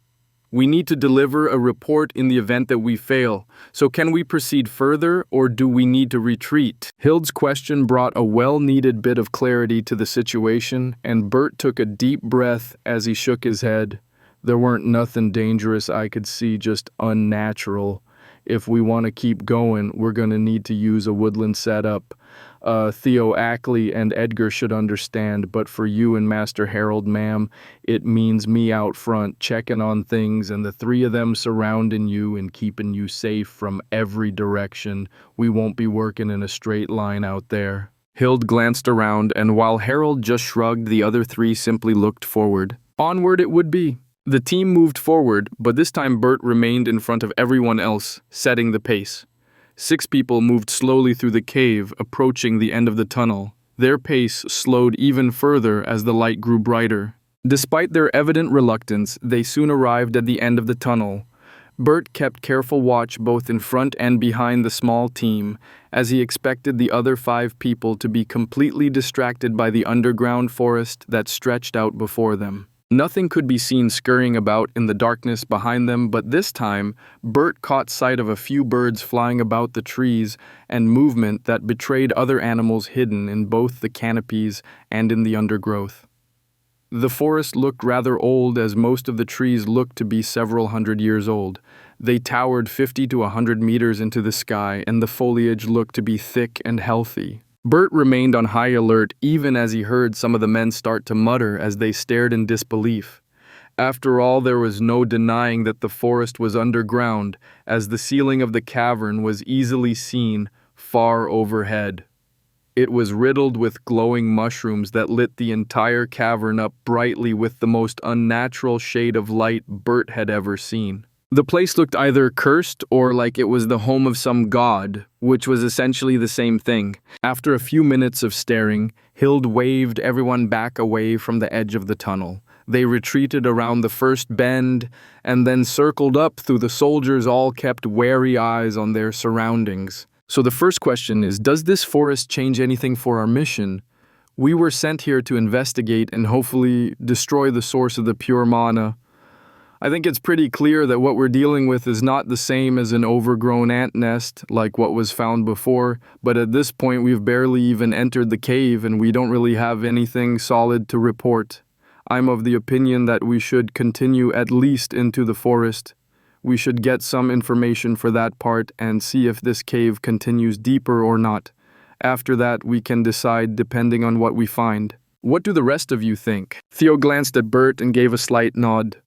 We need to deliver a report in the event that we fail. So can we proceed further, or do we need to retreat?" Hild's question brought a well-needed bit of clarity to the situation, and Bert took a deep breath as he shook his head. "There weren't nothing dangerous I could see, just unnatural. If we want to keep going, we're going to need to use a woodland setup. Theo, Ackley, and Edgar should understand, but for you and Master Harold, ma'am, it means me out front checking on things and the three of them surrounding you and keeping you safe from every direction. We won't be working in a straight line out there." Hild glanced around, and while Harold just shrugged, the other three simply looked forward. Onward it would be. The team moved forward, but this time Bert remained in front of everyone else, setting the pace. 6 people moved slowly through the cave, approaching the end of the tunnel. Their pace slowed even further as the light grew brighter. Despite their evident reluctance, they soon arrived at the end of the tunnel. Bert kept careful watch both in front and behind the small team, as he expected the other 5 people to be completely distracted by the underground forest that stretched out before them. Nothing could be seen scurrying about in the darkness behind them, but this time, Bert caught sight of a few birds flying about the trees and movement that betrayed other animals hidden in both the canopies and in the undergrowth. The forest looked rather old, as most of the trees looked to be several hundred years old. They towered 50 to 100 meters into the sky, and the foliage looked to be thick and healthy. Bert remained on high alert even as he heard some of the men start to mutter as they stared in disbelief. After all, there was no denying that the forest was underground, as the ceiling of the cavern was easily seen far overhead. It was riddled with glowing mushrooms that lit the entire cavern up brightly with the most unnatural shade of light Bert had ever seen. The place looked either cursed or like it was the home of some god, which was essentially the same thing. After a few minutes of staring, Hild waved everyone back away from the edge of the tunnel. They retreated around the first bend and then circled up through the soldiers all kept wary eyes on their surroundings. So the first question is, does this forest change anything for our mission? We were sent here to investigate and hopefully destroy the source of the pure mana. I think it's pretty clear that what we're dealing with is not the same as an overgrown ant nest like what was found before, but at this point we've barely even entered the cave and we don't really have anything solid to report. I'm of the opinion that we should continue at least into the forest. We should get some information for that part and see if this cave continues deeper or not. After that, we can decide depending on what we find. What do the rest of you think? Theo glanced at Bert and gave a slight nod.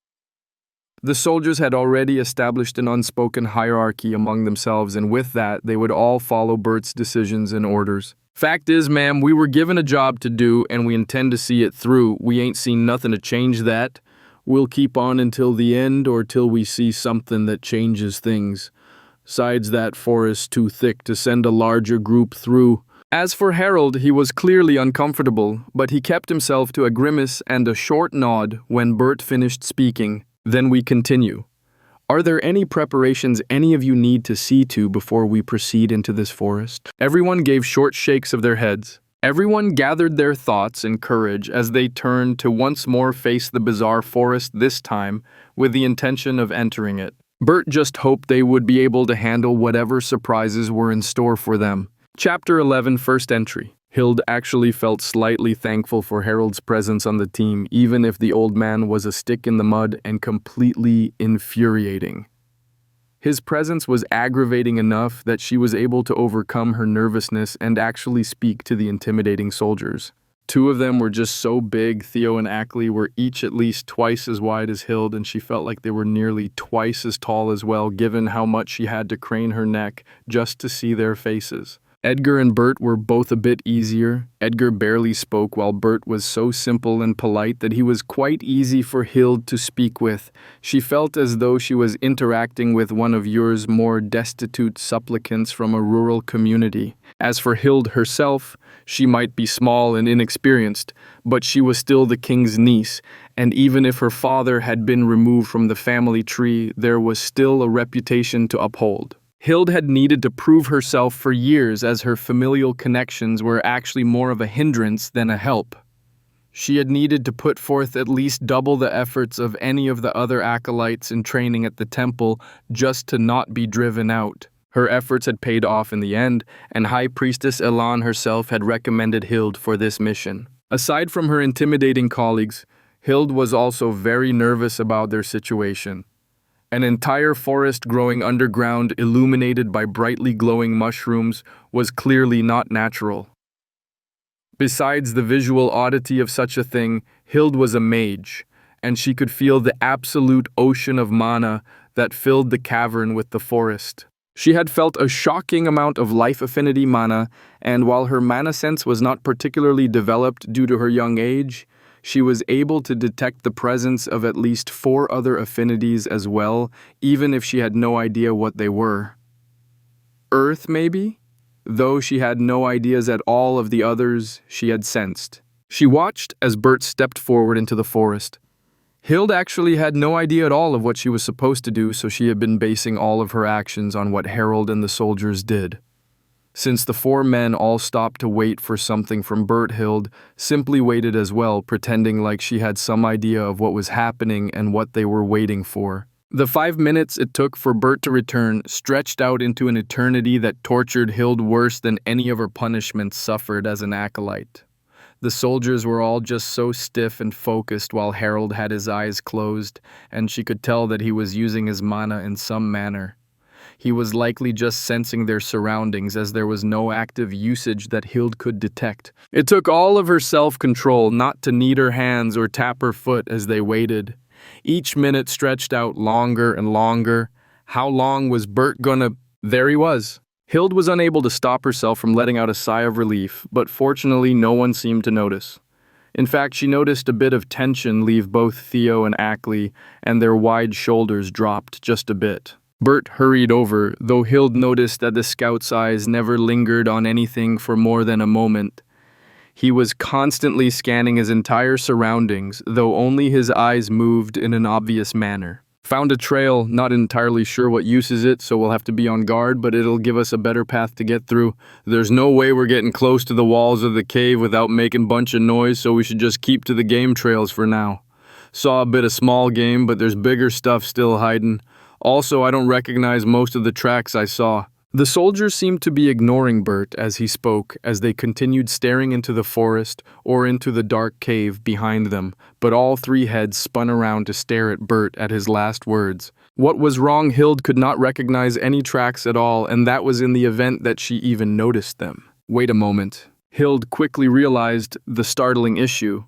The soldiers had already established an unspoken hierarchy among themselves, and with that, they would all follow Bert's decisions and orders. Fact is, ma'am, we were given a job to do, and we intend to see it through. We ain't seen nothing to change that. We'll keep on until the end or till we see something that changes things. Besides, that forest too thick to send a larger group through. As for Harold, he was clearly uncomfortable, but he kept himself to a grimace and a short nod when Bert finished speaking. Then we continue. Are there any preparations any of you need to see to before we proceed into this forest? Everyone gave short shakes of their heads. Everyone gathered their thoughts and courage as they turned to once more face the bizarre forest, this time with the intention of entering it. Bert just hoped they would be able to handle whatever surprises were in store for them. Chapter 11, First Entry. Hild actually felt slightly thankful for Harold's presence on the team, even if the old man was a stick in the mud and completely infuriating. His presence was aggravating enough that she was able to overcome her nervousness and actually speak to the intimidating soldiers. Two of them were just so big. Theo and Ackley were each at least twice as wide as Hild, and she felt like they were nearly twice as tall as well, given how much she had to crane her neck just to see their faces. Edgar and Bert were both a bit easier. Edgar barely spoke while Bert was so simple and polite that he was quite easy for Hild to speak with. She felt as though she was interacting with one of yours more destitute supplicants from a rural community. As for Hild herself, she might be small and inexperienced, but she was still the king's niece, and even if her father had been removed from the family tree, there was still a reputation to uphold. Hild had needed to prove herself for years as her familial connections were actually more of a hindrance than a help. She had needed to put forth at least double the efforts of any of the other acolytes in training at the temple just to not be driven out. Her efforts had paid off in the end, and High Priestess Elan herself had recommended Hild for this mission. Aside from her intimidating colleagues, Hild was also very nervous about their situation. An entire forest growing underground, illuminated by brightly glowing mushrooms, was clearly not natural. Besides the visual oddity of such a thing, Hild was a mage, and she could feel the absolute ocean of mana that filled the cavern with the forest. She had felt a shocking amount of life affinity mana, and while her mana sense was not particularly developed due to her young age, she was able to detect the presence of at least 4 other affinities as well, even if she had no idea what they were. Earth, maybe? Though she had no ideas at all of the others she had sensed. She watched as Bert stepped forward into the forest. Hild actually had no idea at all of what she was supposed to do, so she had been basing all of her actions on what Harold and the soldiers did. Since the 4 men all stopped to wait for something from Bert, Hild simply waited as well, pretending like she had some idea of what was happening and what they were waiting for. The 5 minutes it took for Bert to return stretched out into an eternity that tortured Hild worse than any of her punishments suffered as an acolyte. The soldiers were all just so stiff and focused while Harold had his eyes closed, and she could tell that he was using his mana in some manner. He was likely just sensing their surroundings as there was no active usage that Hild could detect. It took all of her self-control not to knead her hands or tap her foot as they waited. Each minute stretched out longer and longer. How long was Bert gonna... There he was. Hild was unable to stop herself from letting out a sigh of relief, but fortunately no one seemed to notice. In fact, she noticed a bit of tension leave both Theo and Ackley, and their wide shoulders dropped just a bit. Bert hurried over, though Hild noticed that the scout's eyes never lingered on anything for more than a moment. He was constantly scanning his entire surroundings, though only his eyes moved in an obvious manner. Found a trail, not entirely sure what uses it, so we'll have to be on guard, but it'll give us a better path to get through. There's no way we're getting close to the walls of the cave without making a bunch of noise, so we should just keep to the game trails for now. Saw a bit of small game, but there's bigger stuff still hiding. Also, I don't recognize most of the tracks I saw. The soldiers seemed to be ignoring Bert as he spoke, as they continued staring into the forest or into the dark cave behind them, but all three heads spun around to stare at Bert at his last words. What was wrong? Hild could not recognize any tracks at all, and that was in the event that she even noticed them. Wait a moment. Hild quickly realized the startling issue.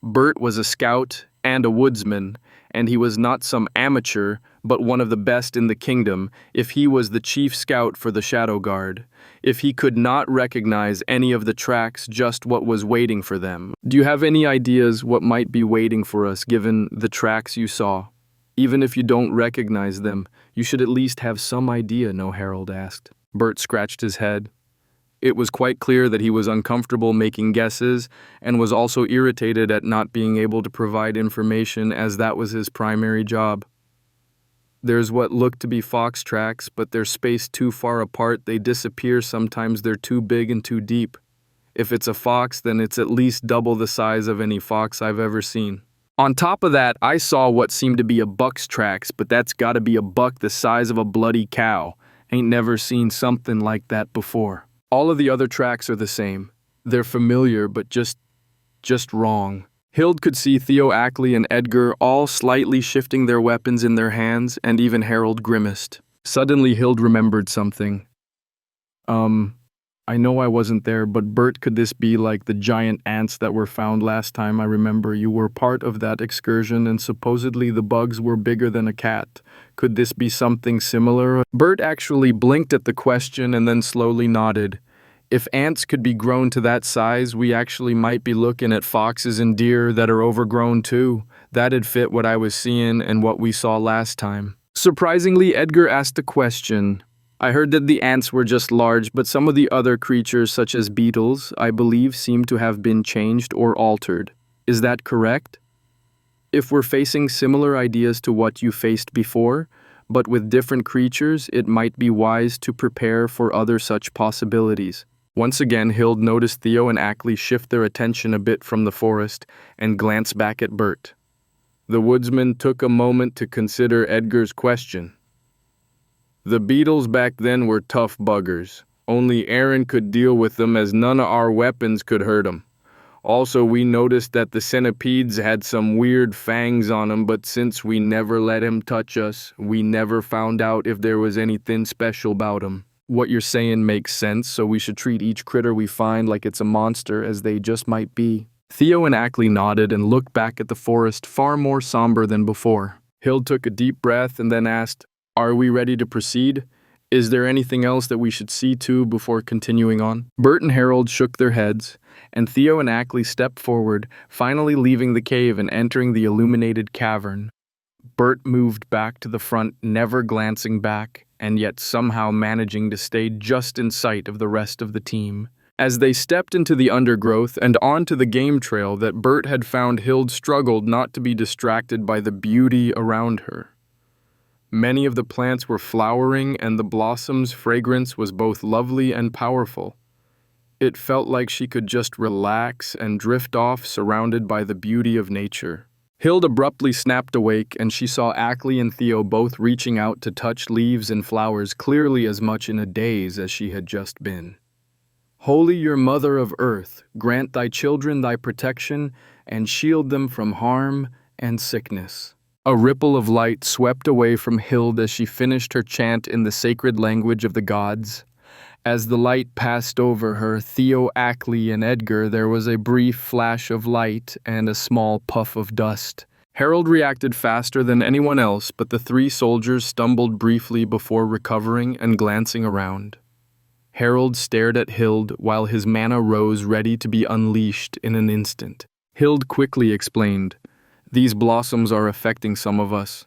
Bert was a scout and a woodsman, and he was not some amateur, but one of the best in the kingdom, if he was the chief scout for the Shadow Guard. If he could not recognize any of the tracks, just what was waiting for them. Do you have any ideas what might be waiting for us given the tracks you saw? Even if you don't recognize them, you should at least have some idea, no, Harold asked. Bert scratched his head. It was quite clear that he was uncomfortable making guesses and was also irritated at not being able to provide information as that was his primary job. There's what looked to be fox tracks, but they're spaced too far apart, they disappear. Sometimes they're too big and too deep. If it's a fox, then it's at least double the size of any fox I've ever seen. On top of that, I saw what seemed to be a buck's tracks, but that's gotta be a buck the size of a bloody cow. Ain't never seen something like that before. All of the other tracks are the same. They're familiar, but just wrong. Hild could see Theo, Ackley, and Edgar all slightly shifting their weapons in their hands, and even Harold grimaced. Suddenly, Hild remembered something. I know I wasn't there, but Bert, could this be like the giant ants that were found last time? I remember you were part of that excursion, and supposedly the bugs were bigger than a cat. Could this be something similar? Bert actually blinked at the question and then slowly nodded. If ants could be grown to that size, we actually might be looking at foxes and deer that are overgrown too. That'd fit what I was seeing and what we saw last time. Surprisingly, Edgar asked a question. I heard that the ants were just large, but some of the other creatures, such as beetles, I believe, seem to have been changed or altered. Is that correct? If we're facing similar ideas to what you faced before, but with different creatures, it might be wise to prepare for other such possibilities. Once again, Hild noticed Theo and Ackley shift their attention a bit from the forest and glance back at Bert. The woodsman took a moment to consider Edgar's question. The beetles back then were tough buggers. Only Aaron could deal with them as none of our weapons could hurt them. Also, we noticed that the centipedes had some weird fangs on them, but since we never let him touch us, we never found out if there was anything special about him. What you're saying makes sense, so we should treat each critter we find like it's a monster, as they just might be. Theo and Ackley nodded and looked back at the forest, far more somber than before. Hild took a deep breath and then asked, Are we ready to proceed? Is there anything else that we should see to before continuing on? Bert and Harold shook their heads, and Theo and Ackley stepped forward, finally leaving the cave and entering the illuminated cavern. Bert moved back to the front, never glancing back, and yet somehow managing to stay just in sight of the rest of the team. As they stepped into the undergrowth and onto the game trail that Bert had found, Hild struggled not to be distracted by the beauty around her. Many of the plants were flowering, and the blossoms' fragrance was both lovely and powerful. It felt like she could just relax and drift off, surrounded by the beauty of nature. Hild abruptly snapped awake, and she saw Ackley and Theo both reaching out to touch leaves and flowers, clearly as much in a daze as she had just been. Holy your Mother of Earth, grant thy children thy protection, and shield them from harm and sickness. A ripple of light swept away from Hild as she finished her chant in the sacred language of the gods. As the light passed over her, Theo, Ackley, and Edgar, there was a brief flash of light and a small puff of dust. Harold reacted faster than anyone else, but the three soldiers stumbled briefly before recovering and glancing around. Harold stared at Hild while his mana rose ready to be unleashed in an instant. Hild quickly explained, "These blossoms are affecting some of us.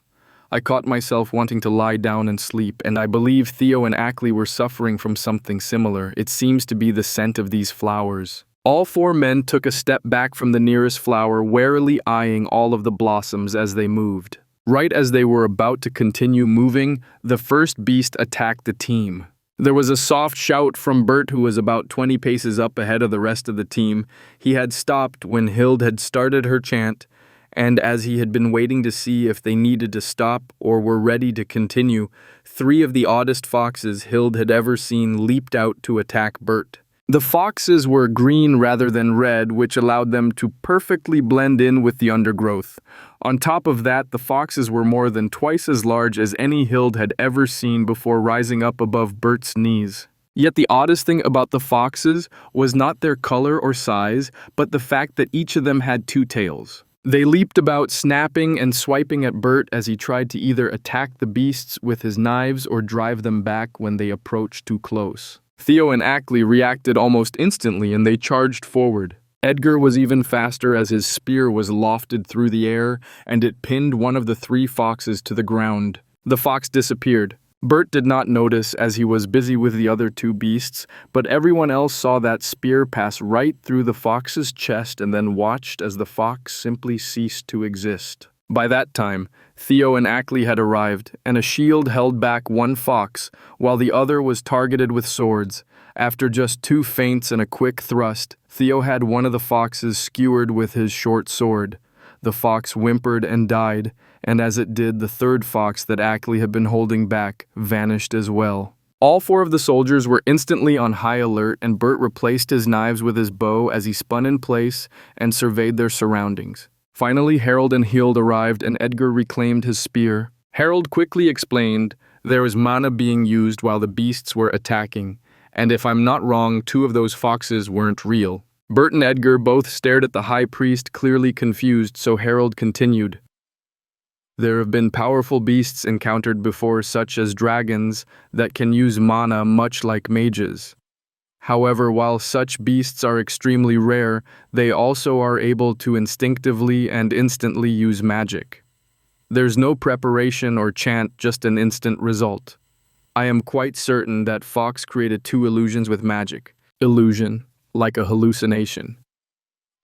I caught myself wanting to lie down and sleep, and I believe Theo and Ackley were suffering from something similar. It seems to be the scent of these flowers." All four men took a step back from the nearest flower, warily eyeing all of the blossoms as they moved. Right as they were about to continue moving, the first beast attacked the team. There was a soft shout from Bert, who was about 20 paces up ahead of the rest of the team. He had stopped when Hild had started her chant, and as he had been waiting to see if they needed to stop or were ready to continue, 3 of the oddest foxes Hild had ever seen leaped out to attack Bert. The foxes were green rather than red, which allowed them to perfectly blend in with the undergrowth. On top of that, the foxes were more than twice as large as any Hild had ever seen before rising up above Bert's knees. Yet the oddest thing about the foxes was not their color or size, but the fact that each of them had 2 tails. They leaped about, snapping and swiping at Bert as he tried to either attack the beasts with his knives or drive them back when they approached too close. Theo and Ackley reacted almost instantly, and they charged forward. Edgar was even faster, as his spear was lofted through the air, and it pinned one of the 3 foxes to the ground. The fox disappeared. Bert did not notice, as he was busy with the other 2 beasts, but everyone else saw that spear pass right through the fox's chest and then watched as the fox simply ceased to exist. By that time, Theo and Ackley had arrived, and a shield held back one fox, while the other was targeted with swords. After just 2 feints and a quick thrust, Theo had one of the foxes skewered with his short sword. The fox whimpered and died, and as it did, the 3rd fox that Ackley had been holding back vanished as well. All 4 of the soldiers were instantly on high alert, and Bert replaced his knives with his bow as he spun in place and surveyed their surroundings. Finally, Harold and Hild arrived, and Edgar reclaimed his spear. Harold quickly explained there was mana being used while the beasts were attacking, and if I'm not wrong, 2 of those foxes weren't real. Bert and Edgar both stared at the high priest, clearly confused, so Harold continued. There have been powerful beasts encountered before, such as dragons, that can use mana much like mages. However, while such beasts are extremely rare, they also are able to instinctively and instantly use magic. There's no preparation or chant, just an instant result. I am quite certain that Fox created 2 illusions with magic. Illusion, like a hallucination.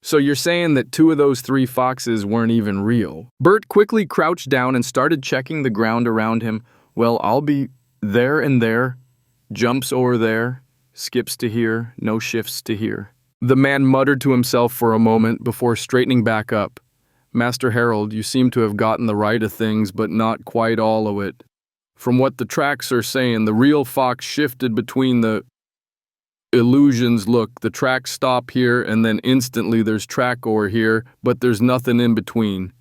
So you're saying that 2 of those 3 foxes weren't even real? Bert quickly crouched down and started checking the ground around him. Well, I'll be there and there, jumps over there, skips to here, no shifts to here. The man muttered to himself for a moment before straightening back up. Master Harold, you seem to have gotten the right of things, but not quite all of it. From what the tracks are saying, the real fox shifted between the illusions. Look, the tracks stop here, and then instantly there's track over here, but there's nothing in between.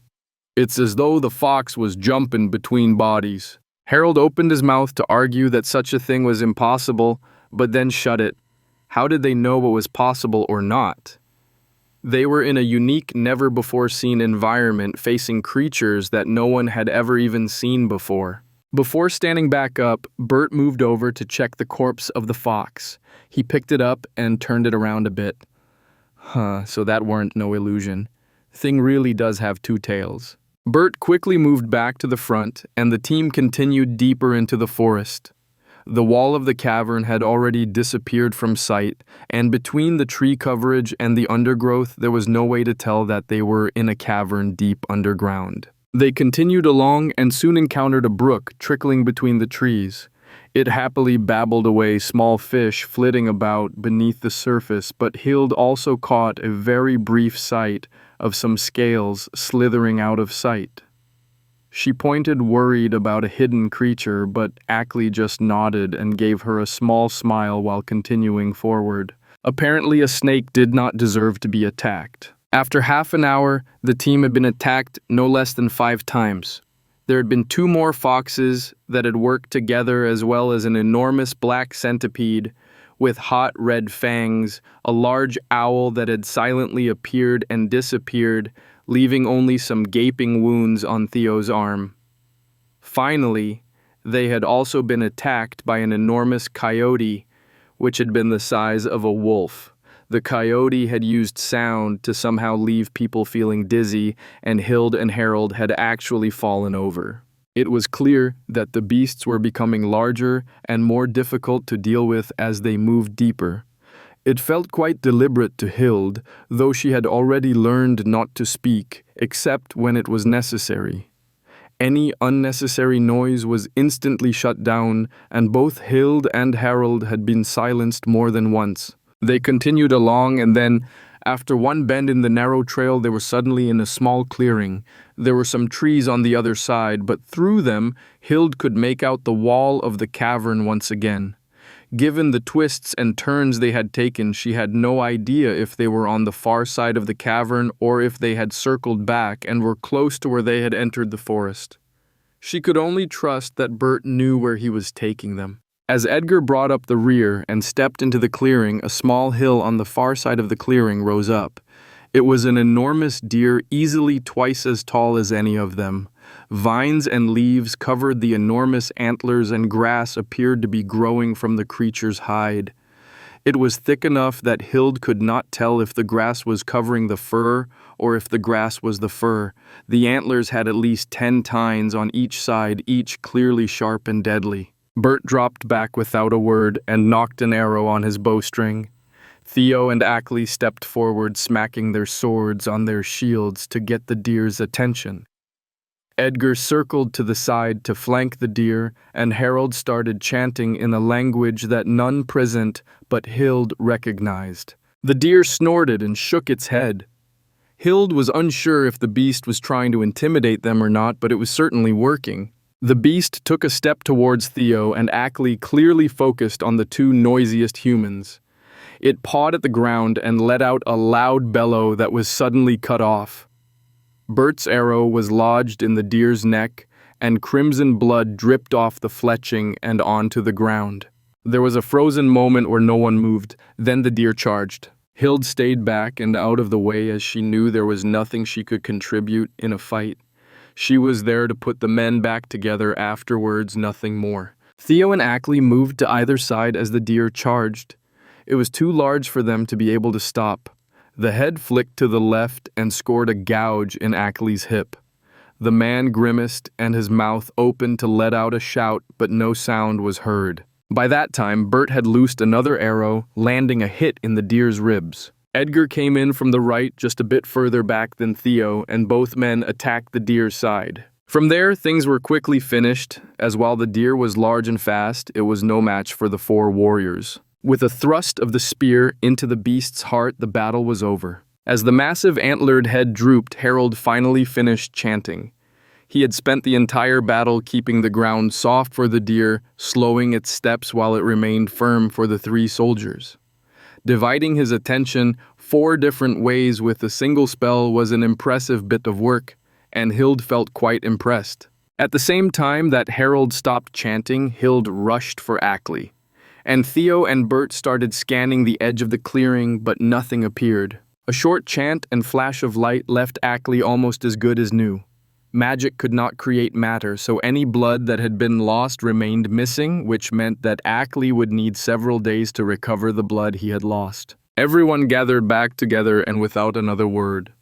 It's as though the fox was jumping between bodies. Harold opened his mouth to argue that such a thing was impossible, but then shut it. How did they know what was possible or not? They were in a unique, never-before-seen environment, facing creatures that no one had ever even seen before. Before standing back up, Bert moved over to check the corpse of the fox. He picked it up and turned it around a bit. So that weren't no illusion. Thing really does have 2 tails. Bert quickly moved back to the front, and the team continued deeper into the forest. The wall of the cavern had already disappeared from sight, and between the tree coverage and the undergrowth, there was no way to tell that they were in a cavern deep underground. They continued along and soon encountered a brook trickling between the trees. It happily babbled away small fish flitting about beneath the surface, but Hild also caught a very brief sight of some scales slithering out of sight. She pointed, worried about a hidden creature, but Ackley just nodded and gave her a small smile while continuing forward. Apparently, a snake did not deserve to be attacked. After half an hour, the team had been attacked no less than 5 times. There had been 2 more foxes that had worked together, as well as an enormous black centipede with hot red fangs, a large owl that had silently appeared and disappeared, leaving only some gaping wounds on Theo's arm. Finally, they had also been attacked by an enormous coyote, which had been the size of a wolf. The coyote had used sound to somehow leave people feeling dizzy, and Hild and Harold had actually fallen over. It was clear that the beasts were becoming larger and more difficult to deal with as they moved deeper. It felt quite deliberate to Hild, though she had already learned not to speak, except when it was necessary. Any unnecessary noise was instantly shut down, and both Hild and Harold had been silenced more than once. They continued along, and then, after one bend in the narrow trail, they were suddenly in a small clearing. There were some trees on the other side, but through them, Hild could make out the wall of the cavern once again. Given the twists and turns they had taken, she had no idea if they were on the far side of the cavern or if they had circled back and were close to where they had entered the forest. She could only trust that Bert knew where he was taking them. As Edgar brought up the rear and stepped into the clearing, a small hill on the far side of the clearing rose up. It was an enormous deer, easily twice as tall as any of them. Vines and leaves covered the enormous antlers, and grass appeared to be growing from the creature's hide. It was thick enough that Hild could not tell if the grass was covering the fur or if the grass was the fur. The antlers had at least 10 tines on each side, each clearly sharp and deadly. Bert dropped back without a word and knocked an arrow on his bowstring. Theo and Ackley stepped forward, smacking their swords on their shields to get the deer's attention. Edgar circled to the side to flank the deer, and Harold started chanting in a language that none present but Hild recognized. The deer snorted and shook its head. Hild was unsure if the beast was trying to intimidate them or not, but it was certainly working. The beast took a step towards Theo, and Ackley clearly focused on the two noisiest humans. It pawed at the ground and let out a loud bellow that was suddenly cut off. Bert's arrow was lodged in the deer's neck, and crimson blood dripped off the fletching and onto the ground. There was a frozen moment where no one moved, then the deer charged. Hild stayed back and out of the way as she knew there was nothing she could contribute in a fight. She was there to put the men back together afterwards, nothing more. Theo and Ackley moved to either side as the deer charged. It was too large for them to be able to stop. The head flicked to the left and scored a gouge in Ackley's hip. The man grimaced and his mouth opened to let out a shout, but no sound was heard. By that time, Bert had loosed another arrow, landing a hit in the deer's ribs. Edgar came in from the right, just a bit further back than Theo, and both men attacked the deer's side. From there, things were quickly finished, as while the deer was large and fast, it was no match for the four warriors. With a thrust of the spear into the beast's heart, the battle was over. As the massive antlered head drooped, Harold finally finished chanting. He had spent the entire battle keeping the ground soft for the deer, slowing its steps while it remained firm for the three soldiers. Dividing his attention 4 different ways with a single spell was an impressive bit of work, and Hild felt quite impressed. At the same time that Harold stopped chanting, Hild rushed for Ackley. And Theo and Bert started scanning the edge of the clearing, but nothing appeared. A short chant and flash of light left Ackley almost as good as new. Magic could not create matter, so any blood that had been lost remained missing, which meant that Ackley would need several days to recover the blood he had lost. Everyone gathered back together and without another word.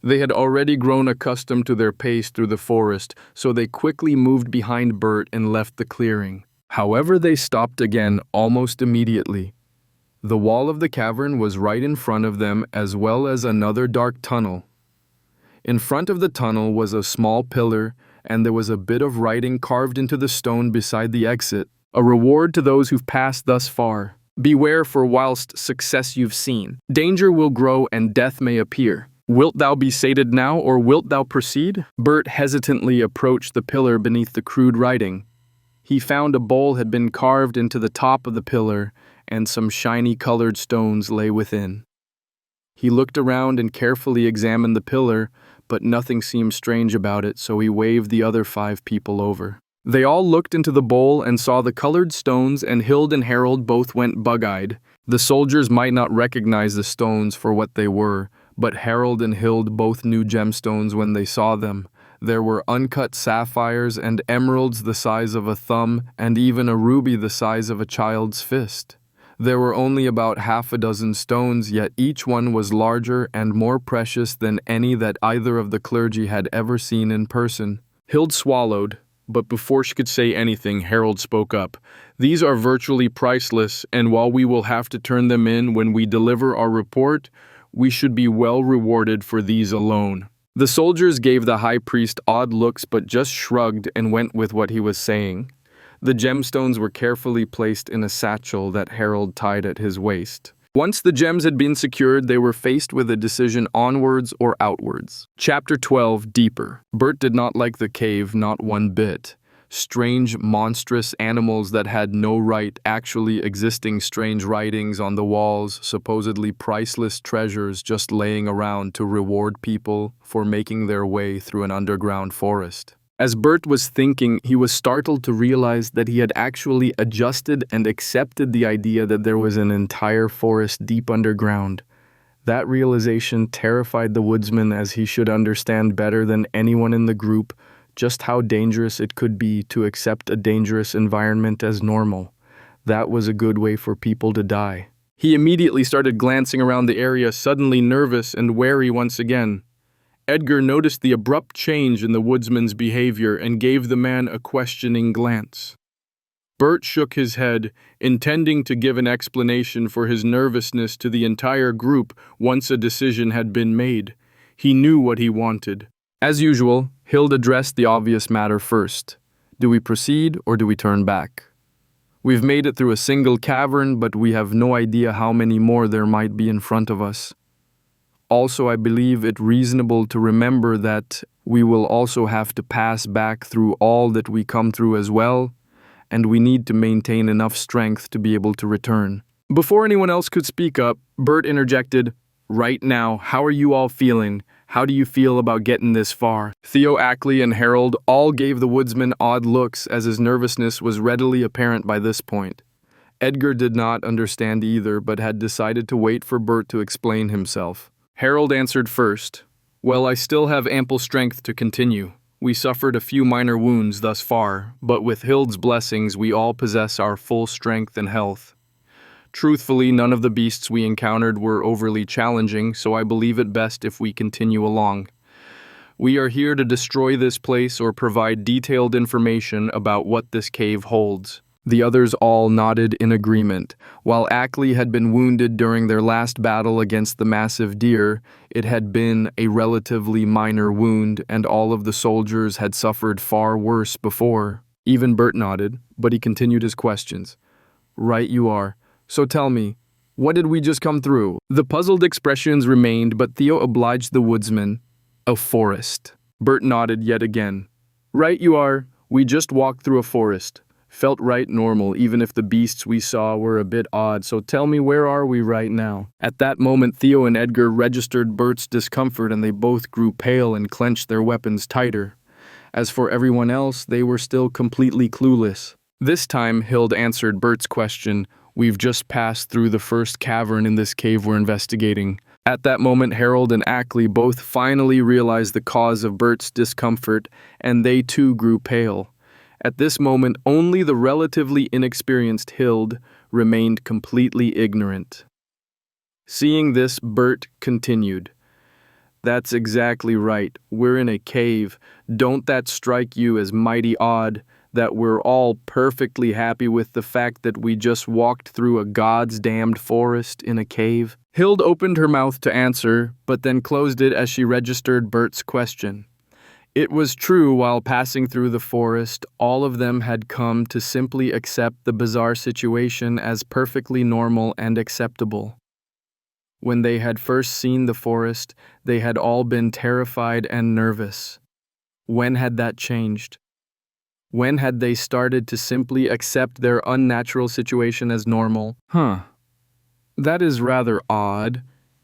They had already grown accustomed to their pace through the forest, so they quickly moved behind Bert and left the clearing. However, they stopped again almost immediately. The wall of the cavern was right in front of them, as well as another dark tunnel. In front of the tunnel was a small pillar, and there was a bit of writing carved into the stone beside the exit. A reward to those who've passed thus far. Beware, for whilst success you've seen, danger will grow and death may appear. Wilt thou be sated now, or wilt thou proceed? Bert hesitantly approached the pillar beneath the crude writing. He found a bowl had been carved into the top of the pillar, and some shiny colored stones lay within. He looked around and carefully examined the pillar, but nothing seemed strange about it, so he waved the other 5 people over. They all looked into the bowl and saw the colored stones, and Hild and Harold both went bug-eyed. The soldiers might not recognize the stones for what they were, but Harold and Hild both knew gemstones when they saw them. There were uncut sapphires and emeralds the size of a thumb, and even a ruby the size of a child's fist. There were only about half a dozen stones, yet each one was larger and more precious than any that either of the clergy had ever seen in person. Hild swallowed, but before she could say anything, Harold spoke up. "These are virtually priceless, and while we will have to turn them in when we deliver our report, we should be well rewarded for these alone." The soldiers gave the high priest odd looks but just shrugged and went with what he was saying. The gemstones were carefully placed in a satchel that Harold tied at his waist. Once the gems had been secured, they were faced with a decision onwards or outwards. Chapter 12, Deeper. Bert did not like the cave, not one bit. Strange, monstrous animals that had no right actually existing, strange writings on the walls, supposedly priceless treasures just laying around to reward people for making their way through an underground forest. As Bert was thinking, he was startled to realize that he had actually adjusted and accepted the idea that there was an entire forest deep underground. That realization terrified the woodsman, as he should understand better than anyone in the group just how dangerous it could be to accept a dangerous environment as normal. That was a good way for people to die. He immediately started glancing around the area, suddenly nervous and wary once again. Edgar noticed the abrupt change in the woodsman's behavior and gave the man a questioning glance. Bert shook his head, intending to give an explanation for his nervousness to the entire group once a decision had been made. He knew what he wanted. As usual, Hild addressed the obvious matter first. Do we proceed or do we turn back? We've made it through a single cavern, but we have no idea how many more there might be in front of us. Also, I believe it reasonable to remember that we will also have to pass back through all that we come through as well, and we need to maintain enough strength to be able to return. Before anyone else could speak up, Bert interjected, "Right now, how are you all feeling? How do you feel about getting this far?" Theo, Ackley, and Harold all gave the woodsman odd looks, as his nervousness was readily apparent by this point. Edgar did not understand either, but had decided to wait for Bert to explain himself. Harold answered first. "Well, I still have ample strength to continue. We suffered a few minor wounds thus far, but with Hild's blessings we all possess our full strength and health. Truthfully, none of the beasts we encountered were overly challenging, so I believe it best if we continue along. We are here to destroy this place or provide detailed information about what this cave holds." The others all nodded in agreement. While Ackley had been wounded during their last battle against the massive deer, it had been a relatively minor wound, and all of the soldiers had suffered far worse before. Even Bert nodded, but he continued his questions. "Right you are. So tell me, what did we just come through?" The puzzled expressions remained, but Theo obliged the woodsman. "A forest." Bert nodded yet again. "Right you are. We just walked through a forest. Felt right normal, even if the beasts we saw were a bit odd, so tell me, where are we right now?" At that moment, Theo and Edgar registered Bert's discomfort, and they both grew pale and clenched their weapons tighter. As for everyone else, they were still completely clueless. This time, Hild answered Bert's question. "We've just passed through the first cavern in this cave we're investigating." At that moment, Harold and Ackley both finally realized the cause of Bert's discomfort, and they too grew pale. At this moment, only the relatively inexperienced Hild remained completely ignorant. Seeing this, Bert continued. "That's exactly right. We're in a cave. Don't that strike you as mighty odd, that we're all perfectly happy with the fact that we just walked through a God's damned forest in a cave?" Hild opened her mouth to answer, but then closed it as she registered Bert's question. It was true, while passing through the forest, all of them had come to simply accept the bizarre situation as perfectly normal and acceptable. When they had first seen the forest, they had all been terrified and nervous. When had that changed? When had they started to simply accept their unnatural situation as normal? That is rather odd.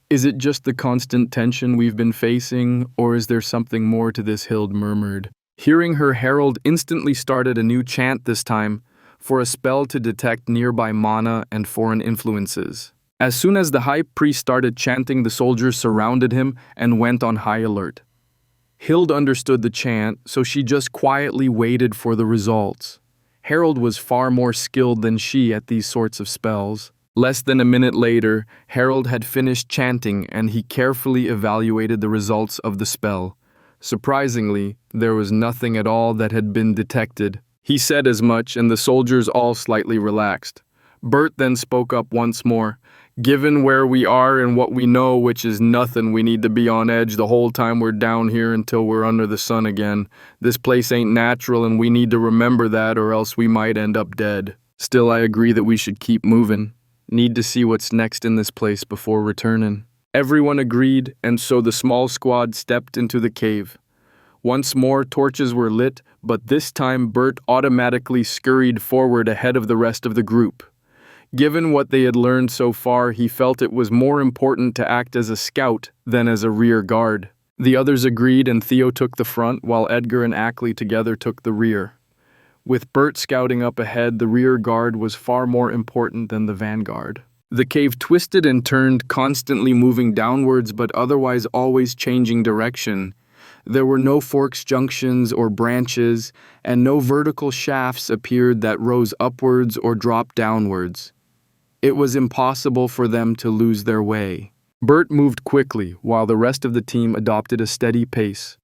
Is it just the constant tension we've been facing, or is there something more to this? Hild murmured. Hearing her, Harold instantly started a new chant this time, for a spell to detect nearby mana and foreign influences. As soon as the high priest started chanting, the soldiers surrounded him and went on high alert. Hild understood the chant, so she just quietly waited for the results. Harold was far more skilled than she at these sorts of spells. Less than a minute later, Harold had finished chanting and he carefully evaluated the results of the spell. Surprisingly, there was nothing at all that had been detected. He said as much, and the soldiers all slightly relaxed. Bert then spoke up once more. Given where we are and what we know, which is nothing, we need to be on edge the whole time we're down here until we're under the sun again. This place ain't natural and we need to remember that or else we might end up dead. Still, I agree that we should keep moving. Need to see what's next in this place before returning. Everyone agreed, and so the small squad stepped into the cave. Once more, torches were lit, but this time Bert automatically scurried forward ahead of the rest of the group. Given what they had learned so far, he felt it was more important to act as a scout than as a rear guard. The others agreed, and Theo took the front, while Edgar and Ackley together took the rear. With Bert scouting up ahead, the rear guard was far more important than the vanguard. The cave twisted and turned, constantly moving downwards but otherwise always changing direction. There were no forks, junctions, or branches, and no vertical shafts appeared that rose upwards or dropped downwards. It was impossible for them to lose their way. Bert moved quickly, while the rest of the team adopted a steady pace.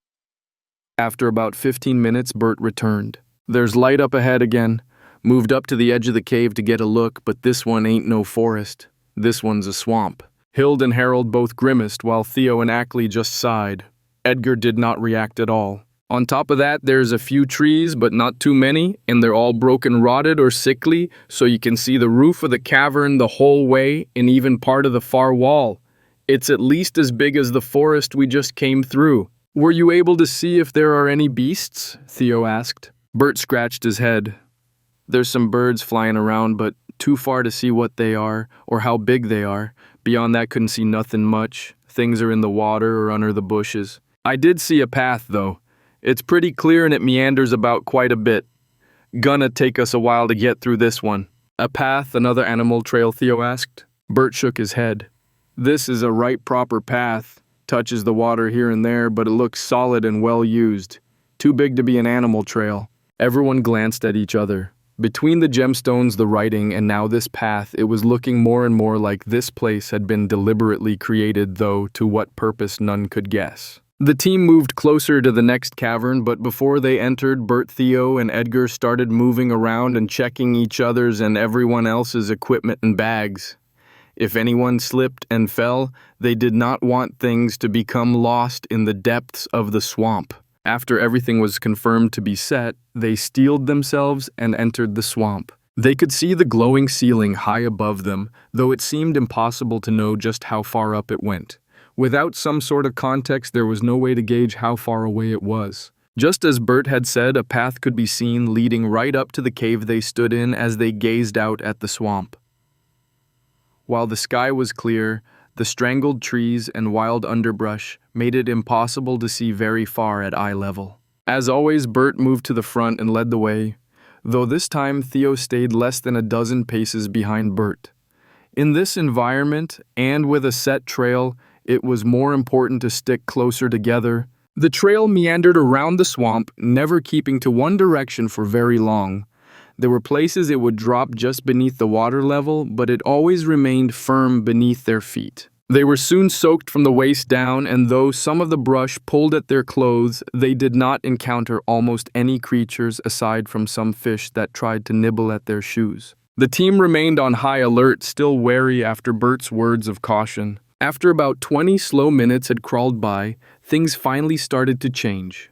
After about 15 minutes, Bert returned. "There's light up ahead again. Moved up to the edge of the cave to get a look, but this one ain't no forest. This one's a swamp." Hild and Harold both grimaced, while Theo and Ackley just sighed. Edgar did not react at all. "On top of that, there's a few trees, but not too many, and they're all broken, rotted, or sickly, so you can see the roof of the cavern the whole way and even part of the far wall. It's at least as big as the forest we just came through." "Were you able to see if there are any beasts?" Theo asked. Bert scratched his head. "There's some birds flying around, but too far to see what they are or how big they are. Beyond that, couldn't see nothing much. Things are in the water or under the bushes. I did see a path, though. It's pretty clear and it meanders about quite a bit. Gonna take us a while to get through this one." "A path, another animal trail?" Theo asked. Bert shook his head. "This is a right proper path. Touches the water here and there, but it looks solid and well used. Too big to be an animal trail." Everyone glanced at each other. Between the gemstones, the writing, and now this path, it was looking more and more like this place had been deliberately created, though to what purpose none could guess. The team moved closer to the next cavern, but before they entered, Bert, Theo, and Edgar started moving around and checking each other's and everyone else's equipment and bags. If anyone slipped and fell, they did not want things to become lost in the depths of the swamp. After everything was confirmed to be set, they steeled themselves and entered the swamp. They could see the glowing ceiling high above them, though it seemed impossible to know just how far up it went. Without some sort of context, there was no way to gauge how far away it was. Just as Bert had said, a path could be seen leading right up to the cave they stood in as they gazed out at the swamp. While the sky was clear, the strangled trees and wild underbrush made it impossible to see very far at eye level. As always, Bert moved to the front and led the way, though this time Theo stayed less than a dozen paces behind Bert. In this environment, and with a set trail, it was more important to stick closer together. The trail meandered around the swamp, never keeping to one direction for very long. There were places it would drop just beneath the water level, but it always remained firm beneath their feet. They were soon soaked from the waist down, and though some of the brush pulled at their clothes, they did not encounter almost any creatures aside from some fish that tried to nibble at their shoes. The team remained on high alert, still wary after Bert's words of caution. After about 20 slow minutes had crawled by, things finally started to change.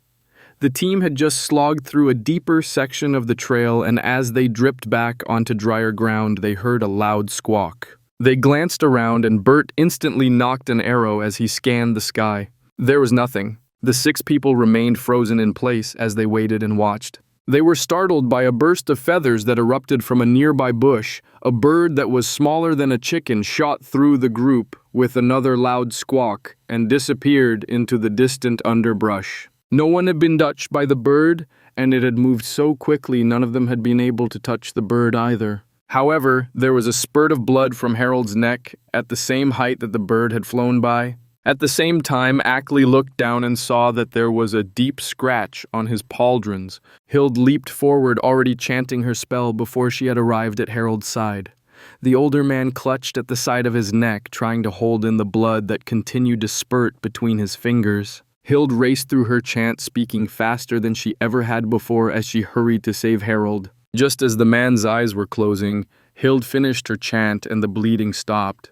The team had just slogged through a deeper section of the trail, and as they dripped back onto drier ground, they heard a loud squawk. They glanced around, and Bert instantly knocked an arrow as he scanned the sky. There was nothing. The 6 people remained frozen in place as they waited and watched. They were startled by a burst of feathers that erupted from a nearby bush. A bird that was smaller than a chicken shot through the group with another loud squawk and disappeared into the distant underbrush. No one had been touched by the bird, and it had moved so quickly none of them had been able to touch the bird either. However, there was a spurt of blood from Harold's neck at the same height that the bird had flown by. At the same time, Ackley looked down and saw that there was a deep scratch on his pauldrons. Hild leaped forward, already chanting her spell before she had arrived at Harold's side. The older man clutched at the side of his neck, trying to hold in the blood that continued to spurt between his fingers. Hild raced through her chant, speaking faster than she ever had before as she hurried to save Harold. Just as the man's eyes were closing, Hild finished her chant and the bleeding stopped.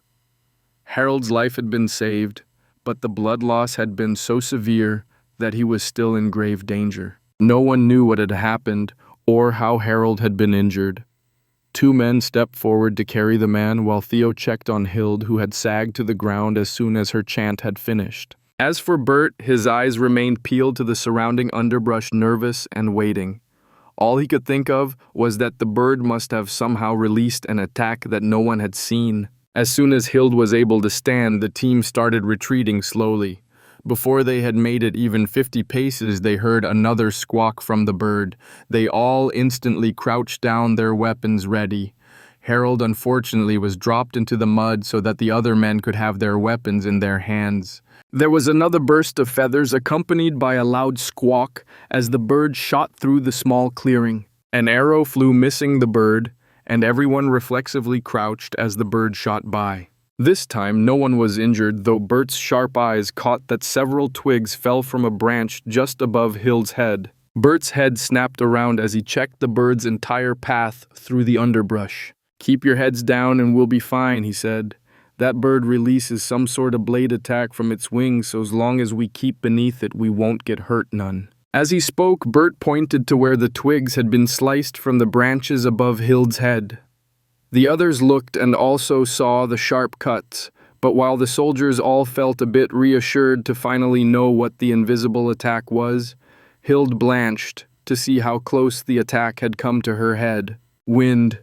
Harold's life had been saved, but the blood loss had been so severe that he was still in grave danger. No one knew what had happened or how Harold had been injured. Two men stepped forward to carry the man while Theo checked on Hild, who had sagged to the ground as soon as her chant had finished. As for Bert, his eyes remained peeled to the surrounding underbrush, nervous and waiting. All he could think of was that the bird must have somehow released an attack that no one had seen. As soon as Hild was able to stand, the team started retreating slowly. Before they had made it even 50 paces, they heard another squawk from the bird. They all instantly crouched down, their weapons ready. Harold, unfortunately, was dropped into the mud so that the other men could have their weapons in their hands. There was another burst of feathers, accompanied by a loud squawk, as the bird shot through the small clearing. An arrow flew, missing the bird, and everyone reflexively crouched as the bird shot by. This time, no one was injured, though Bert's sharp eyes caught that several twigs fell from a branch just above Hild's head. Bert's head snapped around as he checked the bird's entire path through the underbrush. "Keep your heads down and we'll be fine," he said. "That bird releases some sort of blade attack from its wings, so as long as we keep beneath it, we won't get hurt none." As he spoke, Bert pointed to where the twigs had been sliced from the branches above Hild's head. The others looked and also saw the sharp cuts, but while the soldiers all felt a bit reassured to finally know what the invisible attack was, Hild blanched to see how close the attack had come to her head. "Wind!"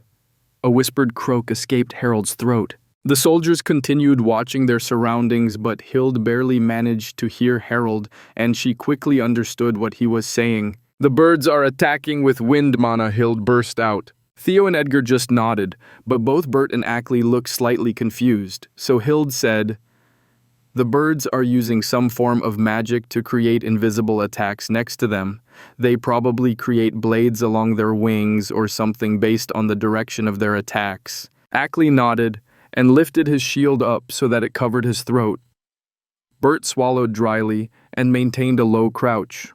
A whispered croak escaped Harold's throat. The soldiers continued watching their surroundings, but Hild barely managed to hear Harold, and she quickly understood what he was saying. "The birds are attacking with wind mana," Hild burst out. Theo and Edgar just nodded, but both Bert and Ackley looked slightly confused, so Hild said, "The birds are using some form of magic to create invisible attacks next to them. They probably create blades along their wings or something based on the direction of their attacks." Ackley nodded and lifted his shield up so that it covered his throat. Bert swallowed dryly and maintained a low crouch.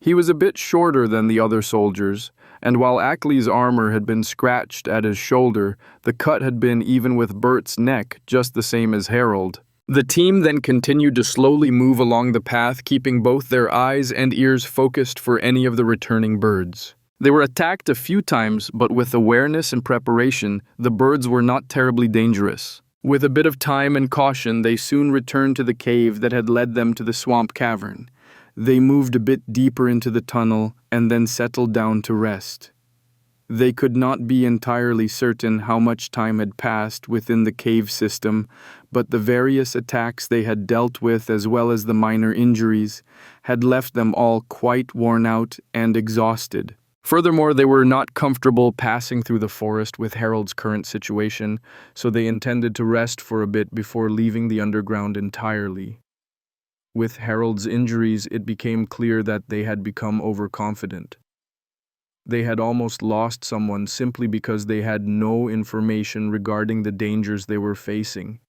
He was a bit shorter than the other soldiers, and while Ackley's armor had been scratched at his shoulder, the cut had been, even with Bert's neck, just the same as Harold. The team then continued to slowly move along the path, keeping both their eyes and ears focused for any of the returning birds. They were attacked a few times, but with awareness and preparation, the birds were not terribly dangerous. With a bit of time and caution, they soon returned to the cave that had led them to the swamp cavern. They moved a bit deeper into the tunnel and then settled down to rest. They could not be entirely certain how much time had passed within the cave system, but the various attacks they had dealt with, as well as the minor injuries, had left them all quite worn out and exhausted. Furthermore, they were not comfortable passing through the forest with Harold's current situation, so they intended to rest for a bit before leaving the underground entirely. With Harold's injuries, it became clear that they had become overconfident. They had almost lost someone simply because they had no information regarding the dangers they were facing.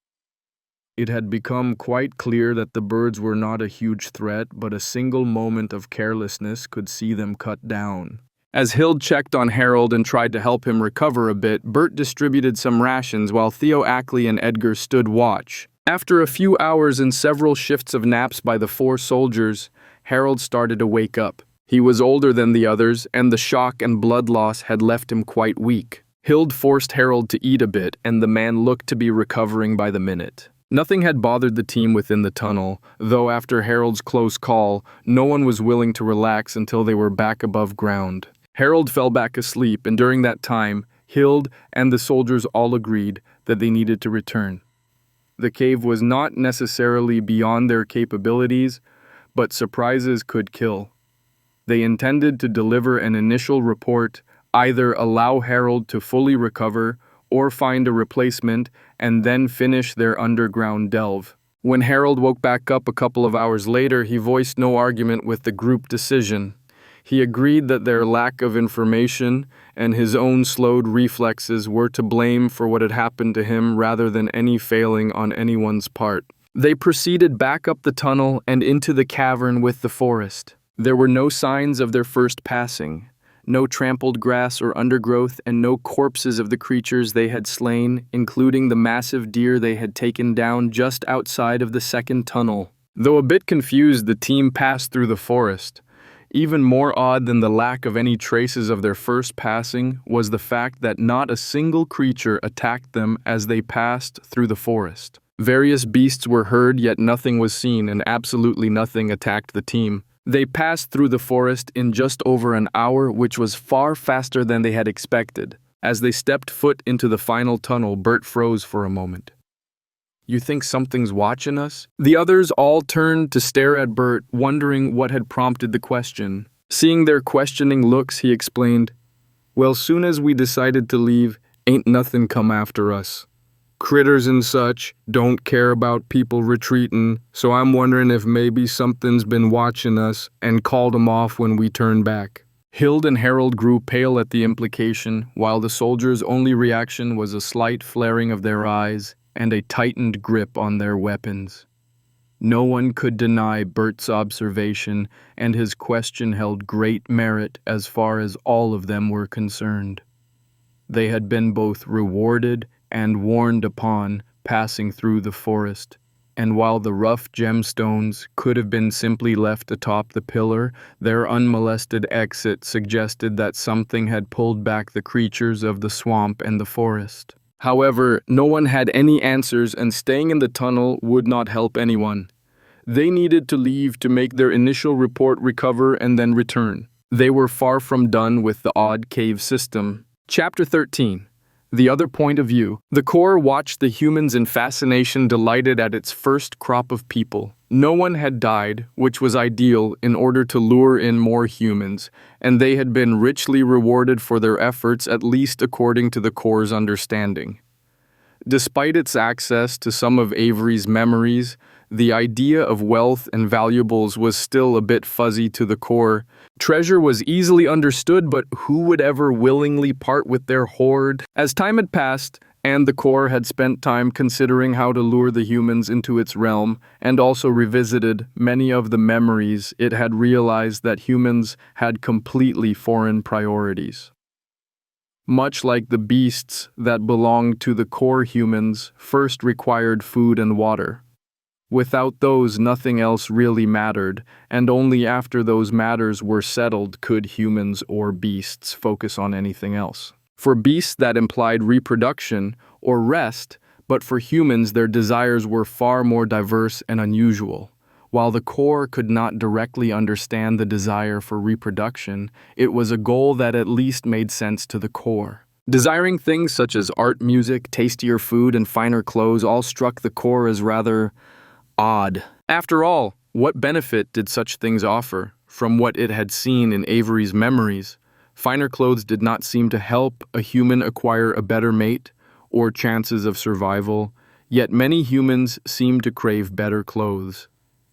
It had become quite clear that the birds were not a huge threat, but a single moment of carelessness could see them cut down. As Hild checked on Harold and tried to help him recover a bit, Bert distributed some rations while Theo, Ackley, and Edgar stood watch. After a few hours and several shifts of naps by the four soldiers, Harold started to wake up. He was older than the others, and the shock and blood loss had left him quite weak. Hild forced Harold to eat a bit, and the man looked to be recovering by the minute. Nothing had bothered the team within the tunnel, though after Harold's close call, no one was willing to relax until they were back above ground. Harold fell back asleep, and during that time, Hild and the soldiers all agreed that they needed to return. The cave was not necessarily beyond their capabilities, but surprises could kill. They intended to deliver an initial report, either allow Harold to fully recover or find a replacement, and then finish their underground delve. When Harold woke back up a couple of hours later, he voiced no argument with the group decision. He agreed that their lack of information and his own slowed reflexes were to blame for what had happened to him rather than any failing on anyone's part. They proceeded back up the tunnel and into the cavern with the forest. There were no signs of their first passing, no trampled grass or undergrowth, and no corpses of the creatures they had slain, including the massive deer they had taken down just outside of the second tunnel. Though a bit confused, the team passed through the forest. Even more odd than the lack of any traces of their first passing was the fact that not a single creature attacked them as they passed through the forest. Various beasts were heard, yet nothing was seen, and absolutely nothing attacked the team. They passed through the forest in just over an hour, which was far faster than they had expected. As they stepped foot into the final tunnel, Bert froze for a moment. "You think something's watching us?" The others all turned to stare at Bert, wondering what had prompted the question. Seeing their questioning looks, he explained, "Well, soon as we decided to leave, ain't nothing come after us. Critters and such don't care about people retreating, so I'm wondering if maybe something's been watching us and called 'em off when we turn back." Hild and Harold grew pale at the implication, while the soldiers' only reaction was a slight flaring of their eyes and a tightened grip on their weapons. No one could deny Bert's observation, and his question held great merit as far as all of them were concerned. They had been both rewarded and warned upon passing through the forest, and while the rough gemstones could have been simply left atop the pillar, their unmolested exit suggested that something had pulled back the creatures of the swamp and the forest. However, no one had any answers, and staying in the tunnel would not help anyone. They needed to leave to make their initial report, recover, and then return. They were far from done with the odd cave system. Chapter 13. The Other Point of View. The Corps watched the humans in fascination, delighted at its first crop of people. No one had died, which was ideal in order to lure in more humans, and they had been richly rewarded for their efforts, at least according to the Corps' understanding. Despite its access to some of Avery's memories, the idea of wealth and valuables was still a bit fuzzy to the Corps. Treasure was easily understood, but who would ever willingly part with their hoard? As time had passed, and the Corps had spent time considering how to lure the humans into its realm, and also revisited many of the memories, it had realized that humans had completely foreign priorities. Much like the beasts that belonged to the Corps, humans first required food and water. Without those, nothing else really mattered, and only after those matters were settled could humans or beasts focus on anything else. For beasts, that implied reproduction or rest, but for humans, their desires were far more diverse and unusual. While the Corps could not directly understand the desire for reproduction, it was a goal that at least made sense to the Corps. Desiring things such as art, music, tastier food, and finer clothes all struck the Corps as rather odd. After all, what benefit did such things offer? From what it had seen in Avery's memories, finer clothes did not seem to help a human acquire a better mate or chances of survival, yet many humans seemed to crave better clothes.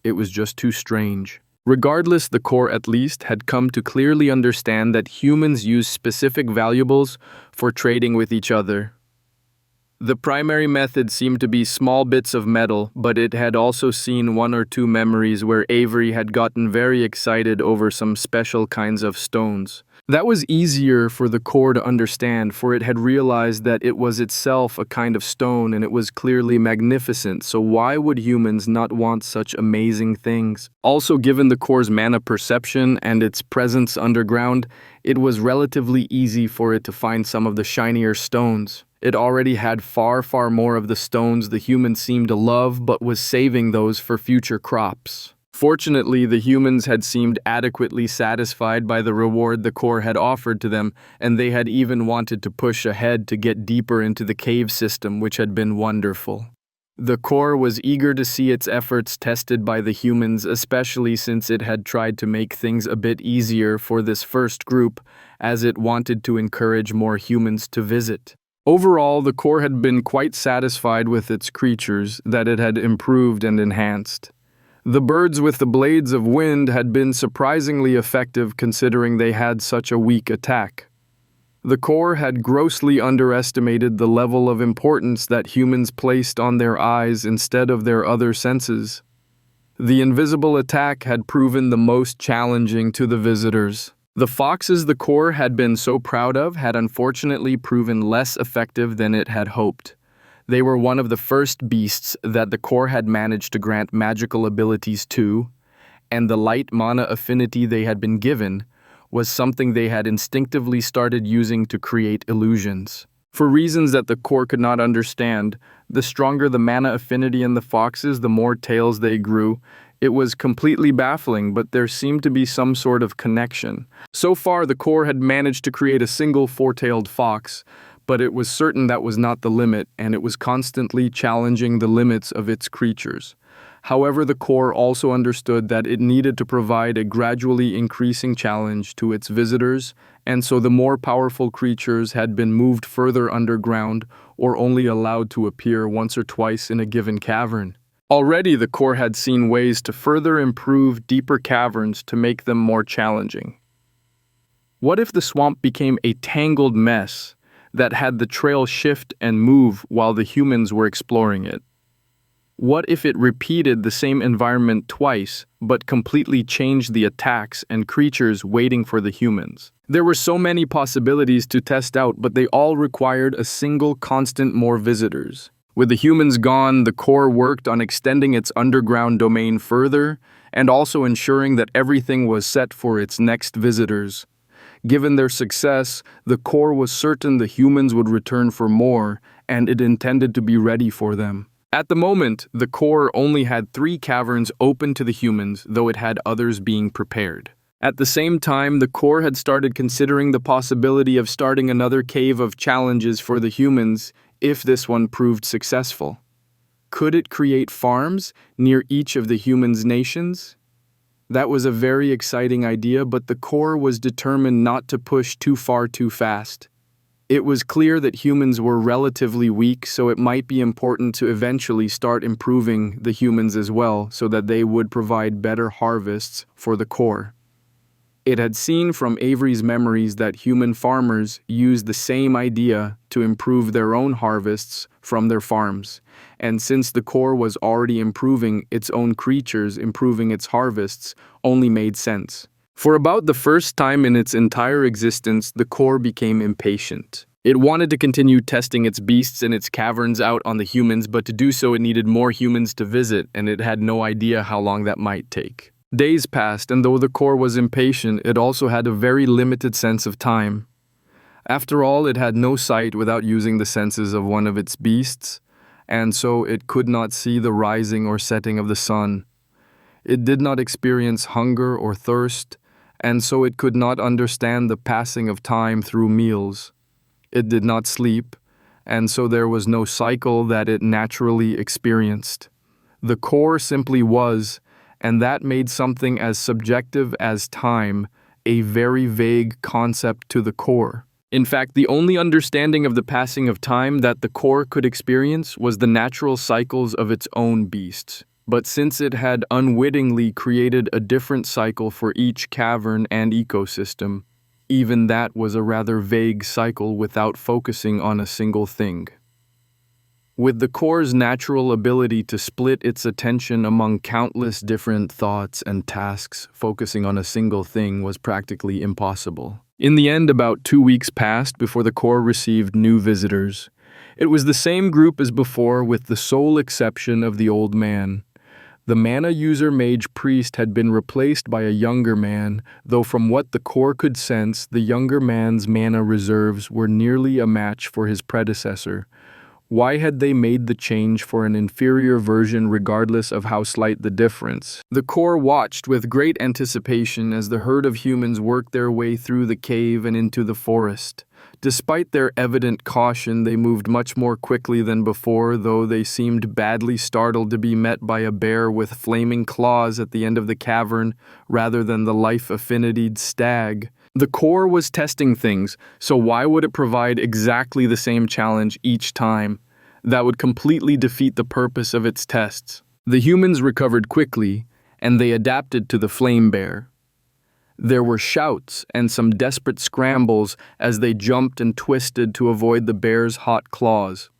It was just too strange. Regardless, the Corps at least had come to clearly understand that humans use specific valuables for trading with each other. The primary method seemed to be small bits of metal, but it had also seen one or two memories where Avery had gotten very excited over some special kinds of stones. That was easier for the Corps to understand, for it had realized that it was itself a kind of stone and it was clearly magnificent, so why would humans not want such amazing things? Also, given the Corps' mana perception and its presence underground, it was relatively easy for it to find some of the shinier stones. It already had far more of the stones the humans seemed to love, but was saving those for future crops. Fortunately, the humans had seemed adequately satisfied by the reward the Corps had offered to them, and they had even wanted to push ahead to get deeper into the cave system, which had been wonderful. The Corps was eager to see its efforts tested by the humans, especially since it had tried to make things a bit easier for this first group, as it wanted to encourage more humans to visit. Overall, the Corps had been quite satisfied with its creatures that it had improved and enhanced. The birds with the blades of wind had been surprisingly effective considering they had such a weak attack. The core had grossly underestimated the level of importance that humans placed on their eyes instead of their other senses. The invisible attack had proven the most challenging to the visitors. The foxes the core had been so proud of had unfortunately proven less effective than it had hoped. They were one of the first beasts that the core had managed to grant magical abilities to, and the light mana affinity they had been given was something they had instinctively started using to create illusions. For reasons that the core could not understand, the stronger the mana affinity in the foxes, the more tails they grew. It was completely baffling, but there seemed to be some sort of connection. So far, the core had managed to create a single four-tailed fox, but it was certain that was not the limit, and it was constantly challenging the limits of its creatures. However, the core also understood that it needed to provide a gradually increasing challenge to its visitors, and so the more powerful creatures had been moved further underground or only allowed to appear once or twice in a given cavern. Already, the core had seen ways to further improve deeper caverns to make them more challenging. What if the swamp became a tangled mess that had the trail shift and move while the humans were exploring it? What if it repeated the same environment twice, but completely changed the attacks and creatures waiting for the humans? There were so many possibilities to test out, but they all required a single constant: more visitors. With the humans gone, the core worked on extending its underground domain further, and also ensuring that everything was set for its next visitors. Given their success, the core was certain the humans would return for more, and it intended to be ready for them. At the moment, the core only had 3 caverns open to the humans, though it had others being prepared. At the same time, the core had started considering the possibility of starting another cave of challenges for the humans if this one proved successful. Could it create farms near each of the humans' nations? That was a very exciting idea, but the core was determined not to push too far too fast. It was clear that humans were relatively weak, so it might be important to eventually start improving the humans as well, so that they would provide better harvests for the core. It had seen from Avery's memories that human farmers used the same idea to improve their own harvests from their farms, and since the core was already improving its own creatures, improving its harvests only made sense. For about the first time in its entire existence, the core became impatient. It wanted to continue testing its beasts and its caverns out on the humans, but to do so it needed more humans to visit, and it had no idea how long that might take. Days passed, and though the core was impatient, it also had a very limited sense of time. After all, it had no sight without using the senses of one of its beasts, and so it could not see the rising or setting of the sun. It did not experience hunger or thirst, and so it could not understand the passing of time through meals. It did not sleep, and so there was no cycle that it naturally experienced. The core simply was, and that made something as subjective as time a very vague concept to the core. In fact, the only understanding of the passing of time that the core could experience was the natural cycles of its own beasts. But since it had unwittingly created a different cycle for each cavern and ecosystem, even that was a rather vague cycle without focusing on a single thing. With the core's natural ability to split its attention among countless different thoughts and tasks, focusing on a single thing was practically impossible. In the end, about 2 weeks passed before the core received new visitors. It was the same group as before, with the sole exception of the old man. The mana user mage priest had been replaced by a younger man, though from what the core could sense, the younger man's mana reserves were nearly a match for his predecessor. Why had they made the change for an inferior version regardless of how slight the difference? The core watched with great anticipation as the herd of humans worked their way through the cave and into the forest. Despite their evident caution, they moved much more quickly than before, though they seemed badly startled to be met by a bear with flaming claws at the end of the cavern rather than the life-affinitied stag. The core was testing things, so why would it provide exactly the same challenge each time? That would completely defeat the purpose of its tests. The humans recovered quickly, and they adapted to the flame bear. There were shouts and some desperate scrambles as they jumped and twisted to avoid the bear's hot claws.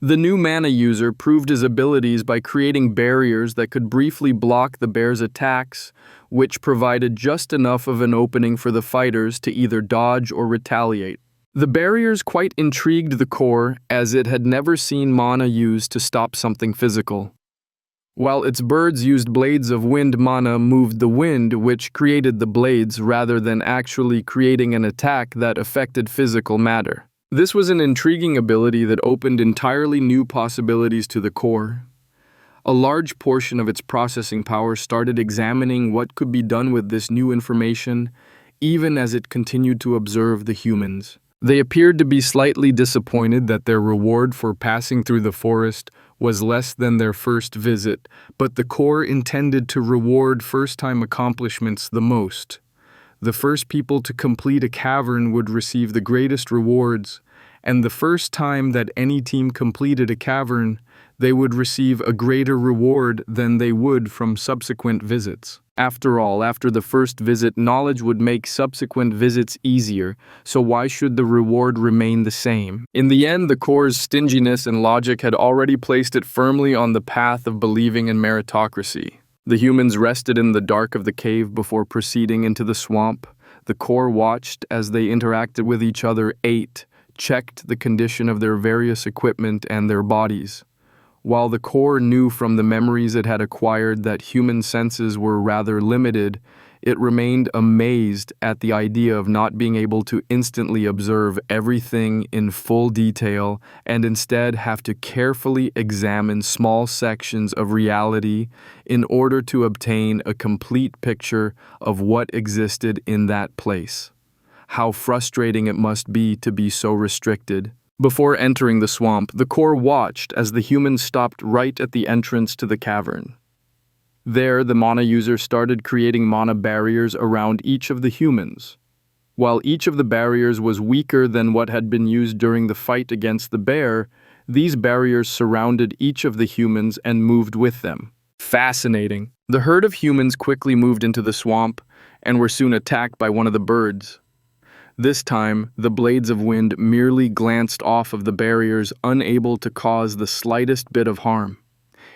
The new mana user proved his abilities by creating barriers that could briefly block the bear's attacks, which provided just enough of an opening for the fighters to either dodge or retaliate. The barriers quite intrigued the core, as it had never seen mana used to stop something physical. While its birds used blades of wind, mana moved the wind, which created the blades rather than actually creating an attack that affected physical matter. This was an intriguing ability that opened entirely new possibilities to the core. A large portion of its processing power started examining what could be done with this new information, even as it continued to observe the humans. They appeared to be slightly disappointed that their reward for passing through the forest was less than their first visit, but the core intended to reward first-time accomplishments the most. The first people to complete a cavern would receive the greatest rewards, and the first time that any team completed a cavern, they would receive a greater reward than they would from subsequent visits. After all, after the first visit, knowledge would make subsequent visits easier, so why should the reward remain the same? In the end, the core's stinginess and logic had already placed it firmly on the path of believing in meritocracy. The humans rested in the dark of the cave before proceeding into the swamp. The core watched as they interacted with each other, ate, checked the condition of their various equipment and their bodies. While the core knew from the memories it had acquired that human senses were rather limited, it remained amazed at the idea of not being able to instantly observe everything in full detail and instead have to carefully examine small sections of reality in order to obtain a complete picture of what existed in that place. How frustrating it must be to be so restricted. Before entering the swamp, the core watched as the humans stopped right at the entrance to the cavern. There, the mana user started creating mana barriers around each of the humans. While each of the barriers was weaker than what had been used during the fight against the bear, these barriers surrounded each of the humans and moved with them. Fascinating. The herd of humans quickly moved into the swamp and were soon attacked by one of the birds. This time, the blades of wind merely glanced off of the barriers, unable to cause the slightest bit of harm.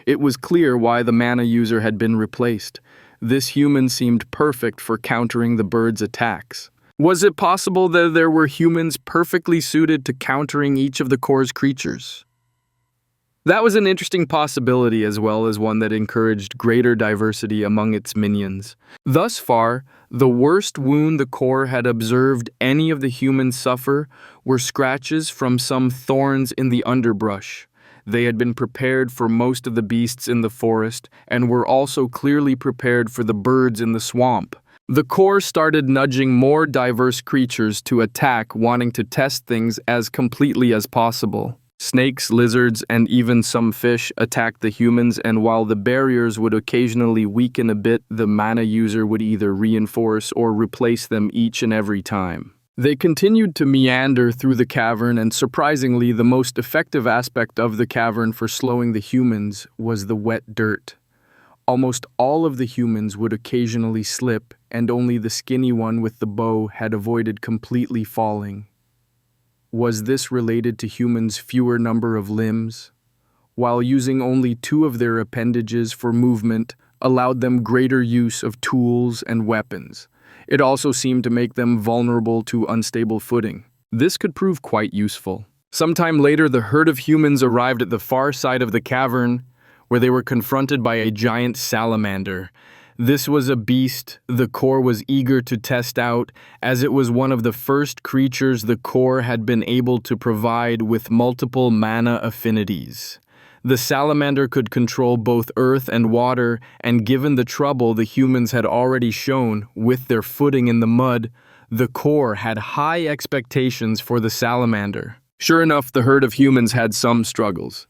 It was clear why the mana user had been replaced. This human seemed perfect for countering the bird's attacks. Was it possible that there were humans perfectly suited to countering each of the core's creatures? That was an interesting possibility, as well as one that encouraged greater diversity among its minions. Thus far, the worst wound the core had observed any of the humans suffer were scratches from some thorns in the underbrush. They had been prepared for most of the beasts in the forest and were also clearly prepared for the birds in the swamp. The core started nudging more diverse creatures to attack, wanting to test things as completely as possible. Snakes, lizards, and even some fish attacked the humans, and while the barriers would occasionally weaken a bit, the mana user would either reinforce or replace them each and every time. They continued to meander through the cavern, and surprisingly, the most effective aspect of the cavern for slowing the humans was the wet dirt. Almost all of the humans would occasionally slip, and only the skinny one with the bow had avoided completely falling. Was this related to humans' fewer number of limbs? While using only 2 of their appendages for movement allowed them greater use of tools and weapons. It also seemed to make them vulnerable to unstable footing. This could prove quite useful. Sometime later, the herd of humans arrived at the far side of the cavern, where they were confronted by a giant salamander. This was a beast the core was eager to test out, as it was one of the first creatures the core had been able to provide with multiple mana affinities. The salamander could control both earth and water, and given the trouble the humans had already shown with their footing in the mud, the core had high expectations for the salamander. Sure enough, the herd of humans had some struggles.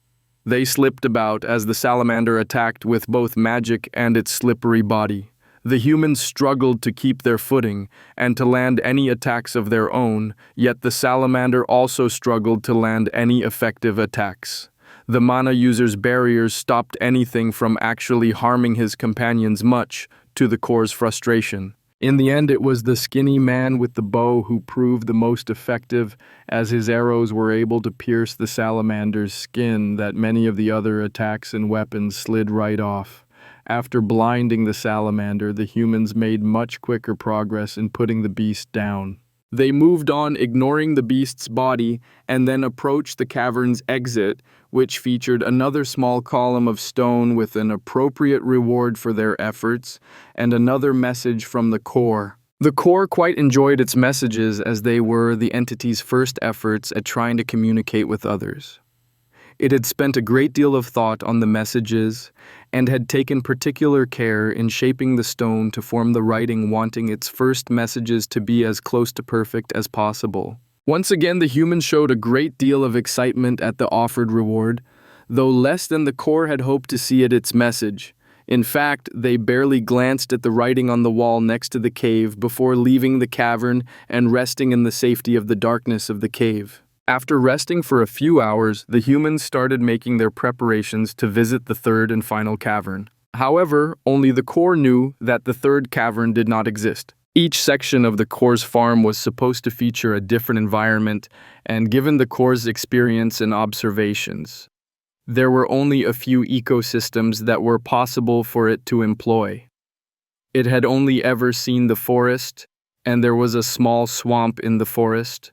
They slipped about as the salamander attacked with both magic and its slippery body. The humans struggled to keep their footing and to land any attacks of their own, yet the salamander also struggled to land any effective attacks. The mana user's barriers stopped anything from actually harming his companions, much to the core's frustration. In the end, it was the skinny man with the bow who proved the most effective, as his arrows were able to pierce the salamander's skin that many of the other attacks and weapons slid right off. After blinding the salamander, the humans made much quicker progress in putting the beast down. They moved on, ignoring the beast's body, and then approached the cavern's exit, which featured another small column of stone with an appropriate reward for their efforts, and another message from the core. The core quite enjoyed its messages, as they were the entity's first efforts at trying to communicate with others. It had spent a great deal of thought on the messages and had taken particular care in shaping the stone to form the writing, wanting its first messages to be as close to perfect as possible. Once again, the humans showed a great deal of excitement at the offered reward, though less than the core had hoped to see at its message. In fact, they barely glanced at the writing on the wall next to the cave before leaving the cavern and resting in the safety of the darkness of the cave. After resting for a few hours, the humans started making their preparations to visit the third and final cavern. However, only the core knew that the third cavern did not exist. Each section of the core's farm was supposed to feature a different environment, and given the core's experience and observations, there were only a few ecosystems that were possible for it to employ. It had only ever seen the forest, and there was a small swamp in the forest.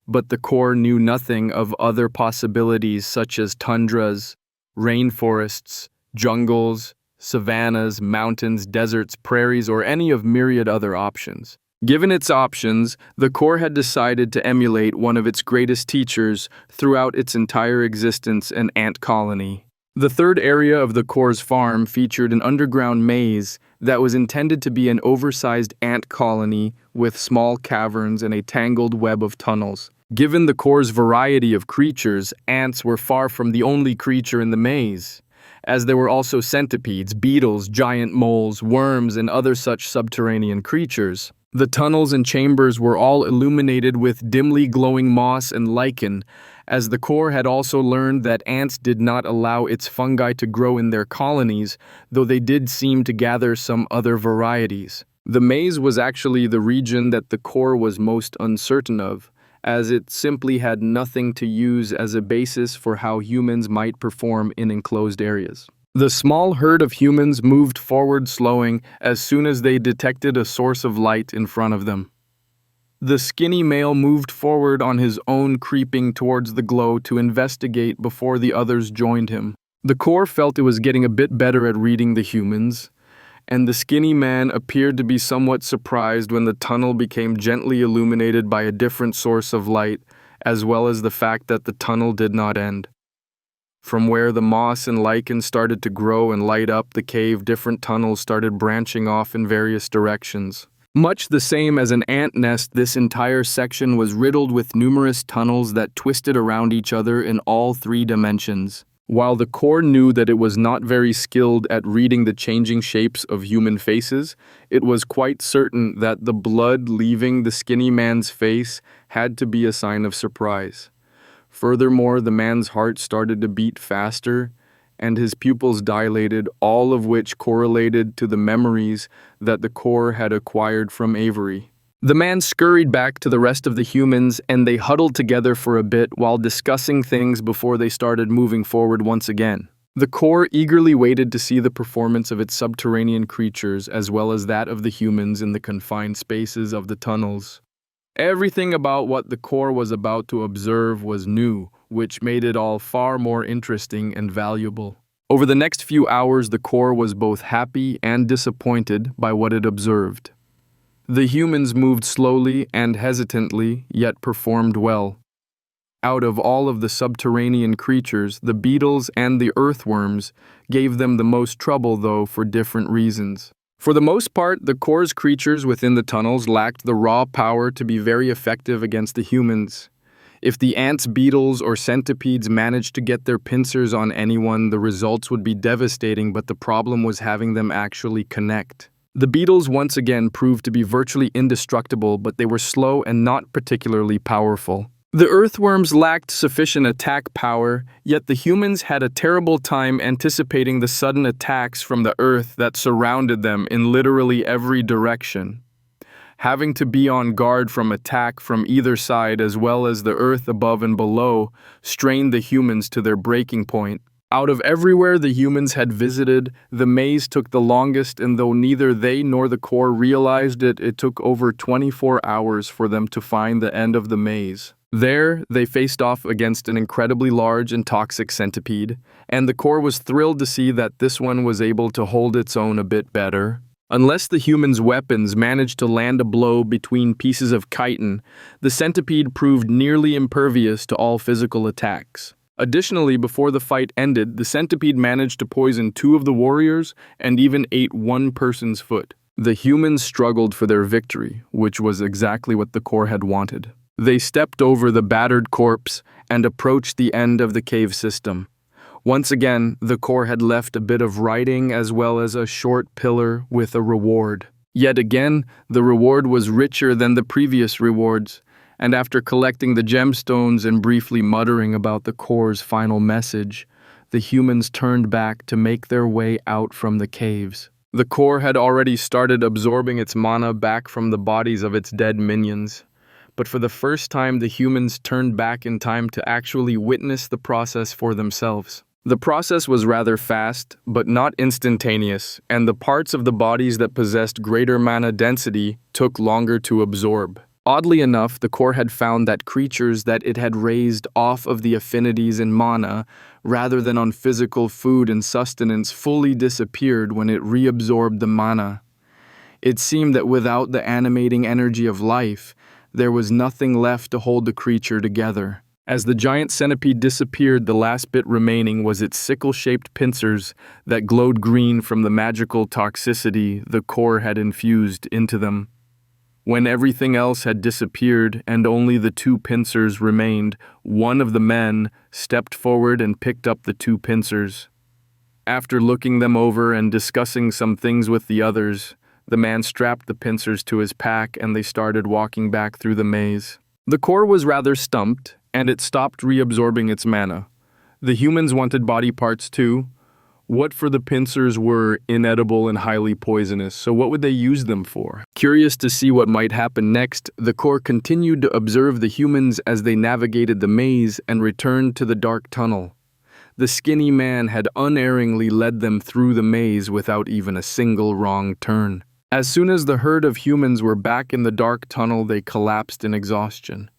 But the core knew nothing of other possibilities such as tundras, rainforests, jungles, savannas, mountains, deserts, prairies, or any of myriad other options. Given its options, the core had decided to emulate one of its greatest teachers throughout its entire existence, an ant colony. The third area of the core's farm featured an underground maze that was intended to be an oversized ant colony with small caverns and a tangled web of tunnels. Given the core's variety of creatures, ants were far from the only creature in the maze, as there were also centipedes, beetles, giant moles, worms, and other such subterranean creatures. The tunnels and chambers were all illuminated with dimly glowing moss and lichen, as the core had also learned that ants did not allow its fungi to grow in their colonies, though they did seem to gather some other varieties. The maze was actually the region that the core was most uncertain of, as it simply had nothing to use as a basis for how humans might perform in enclosed areas. The small herd of humans moved forward, slowing as soon as they detected a source of light in front of them. The skinny male moved forward on his own, creeping towards the glow to investigate before the others joined him. The core felt it was getting a bit better at reading the humans, and the skinny man appeared to be somewhat surprised when the tunnel became gently illuminated by a different source of light, as well as the fact that the tunnel did not end. From where the moss and lichen started to grow and light up the cave, different tunnels started branching off in various directions. Much the same as an ant nest, this entire section was riddled with numerous tunnels that twisted around each other in all three dimensions. While the core knew that it was not very skilled at reading the changing shapes of human faces, it was quite certain that the blood leaving the skinny man's face had to be a sign of surprise. Furthermore, the man's heart started to beat faster, and his pupils dilated, all of which correlated to the memories that the core had acquired from Avery. The man scurried back to the rest of the humans, and they huddled together for a bit while discussing things before they started moving forward once again. The core eagerly waited to see the performance of its subterranean creatures as well as that of the humans in the confined spaces of the tunnels. Everything about what the core was about to observe was new, which made it all far more interesting and valuable. Over the next few hours, the core was both happy and disappointed by what it observed. The humans moved slowly and hesitantly, yet performed well. Out of all of the subterranean creatures, the beetles and the earthworms gave them the most trouble, though for different reasons. For the most part, the core's creatures within the tunnels lacked the raw power to be very effective against the humans. If the ants, beetles, or centipedes managed to get their pincers on anyone, the results would be devastating, but the problem was having them actually connect. The beetles once again proved to be virtually indestructible, but they were slow and not particularly powerful. The earthworms lacked sufficient attack power, yet the humans had a terrible time anticipating the sudden attacks from the earth that surrounded them in literally every direction. Having to be on guard from attack from either side as well as the earth above and below strained the humans to their breaking point. Out of everywhere the humans had visited, the maze took the longest, and though neither they nor the core realized it, it took over 24 hours for them to find the end of the maze. There, they faced off against an incredibly large and toxic centipede, and the core was thrilled to see that this one was able to hold its own a bit better. Unless the humans' weapons managed to land a blow between pieces of chitin, the centipede proved nearly impervious to all physical attacks. Additionally, before the fight ended, the centipede managed to poison 2 of the warriors and even ate one person's foot. The humans struggled for their victory, which was exactly what the core had wanted. They stepped over the battered corpse and approached the end of the cave system. Once again, the core had left a bit of writing as well as a short pillar with a reward. Yet again, the reward was richer than the previous rewards, and after collecting the gemstones and briefly muttering about the core's final message, the humans turned back to make their way out from the caves. The core had already started absorbing its mana back from the bodies of its dead minions. But for the first time, the humans turned back in time to actually witness the process for themselves. The process was rather fast, but not instantaneous, and the parts of the bodies that possessed greater mana density took longer to absorb. Oddly enough, the core had found that creatures that it had raised off of the affinities in mana, rather than on physical food and sustenance, fully disappeared when it reabsorbed the mana. It seemed that without the animating energy of life, there was nothing left to hold the creature together. As the giant centipede disappeared, the last bit remaining was its sickle-shaped pincers that glowed green from the magical toxicity the core had infused into them. When everything else had disappeared and only the 2 pincers remained, one of the men stepped forward and picked up the 2 pincers. After looking them over and discussing some things with the others, the man strapped the pincers to his pack and they started walking back through the maze. The core was rather stumped, and it stopped reabsorbing its mana. The humans wanted body parts too. What for the pincers were inedible and highly poisonous, so what would they use them for? Curious to see what might happen next, the core continued to observe the humans as they navigated the maze and returned to the dark tunnel. The skinny man had unerringly led them through the maze without even a single wrong turn. As soon as the herd of humans were back in the dark tunnel, they collapsed in exhaustion.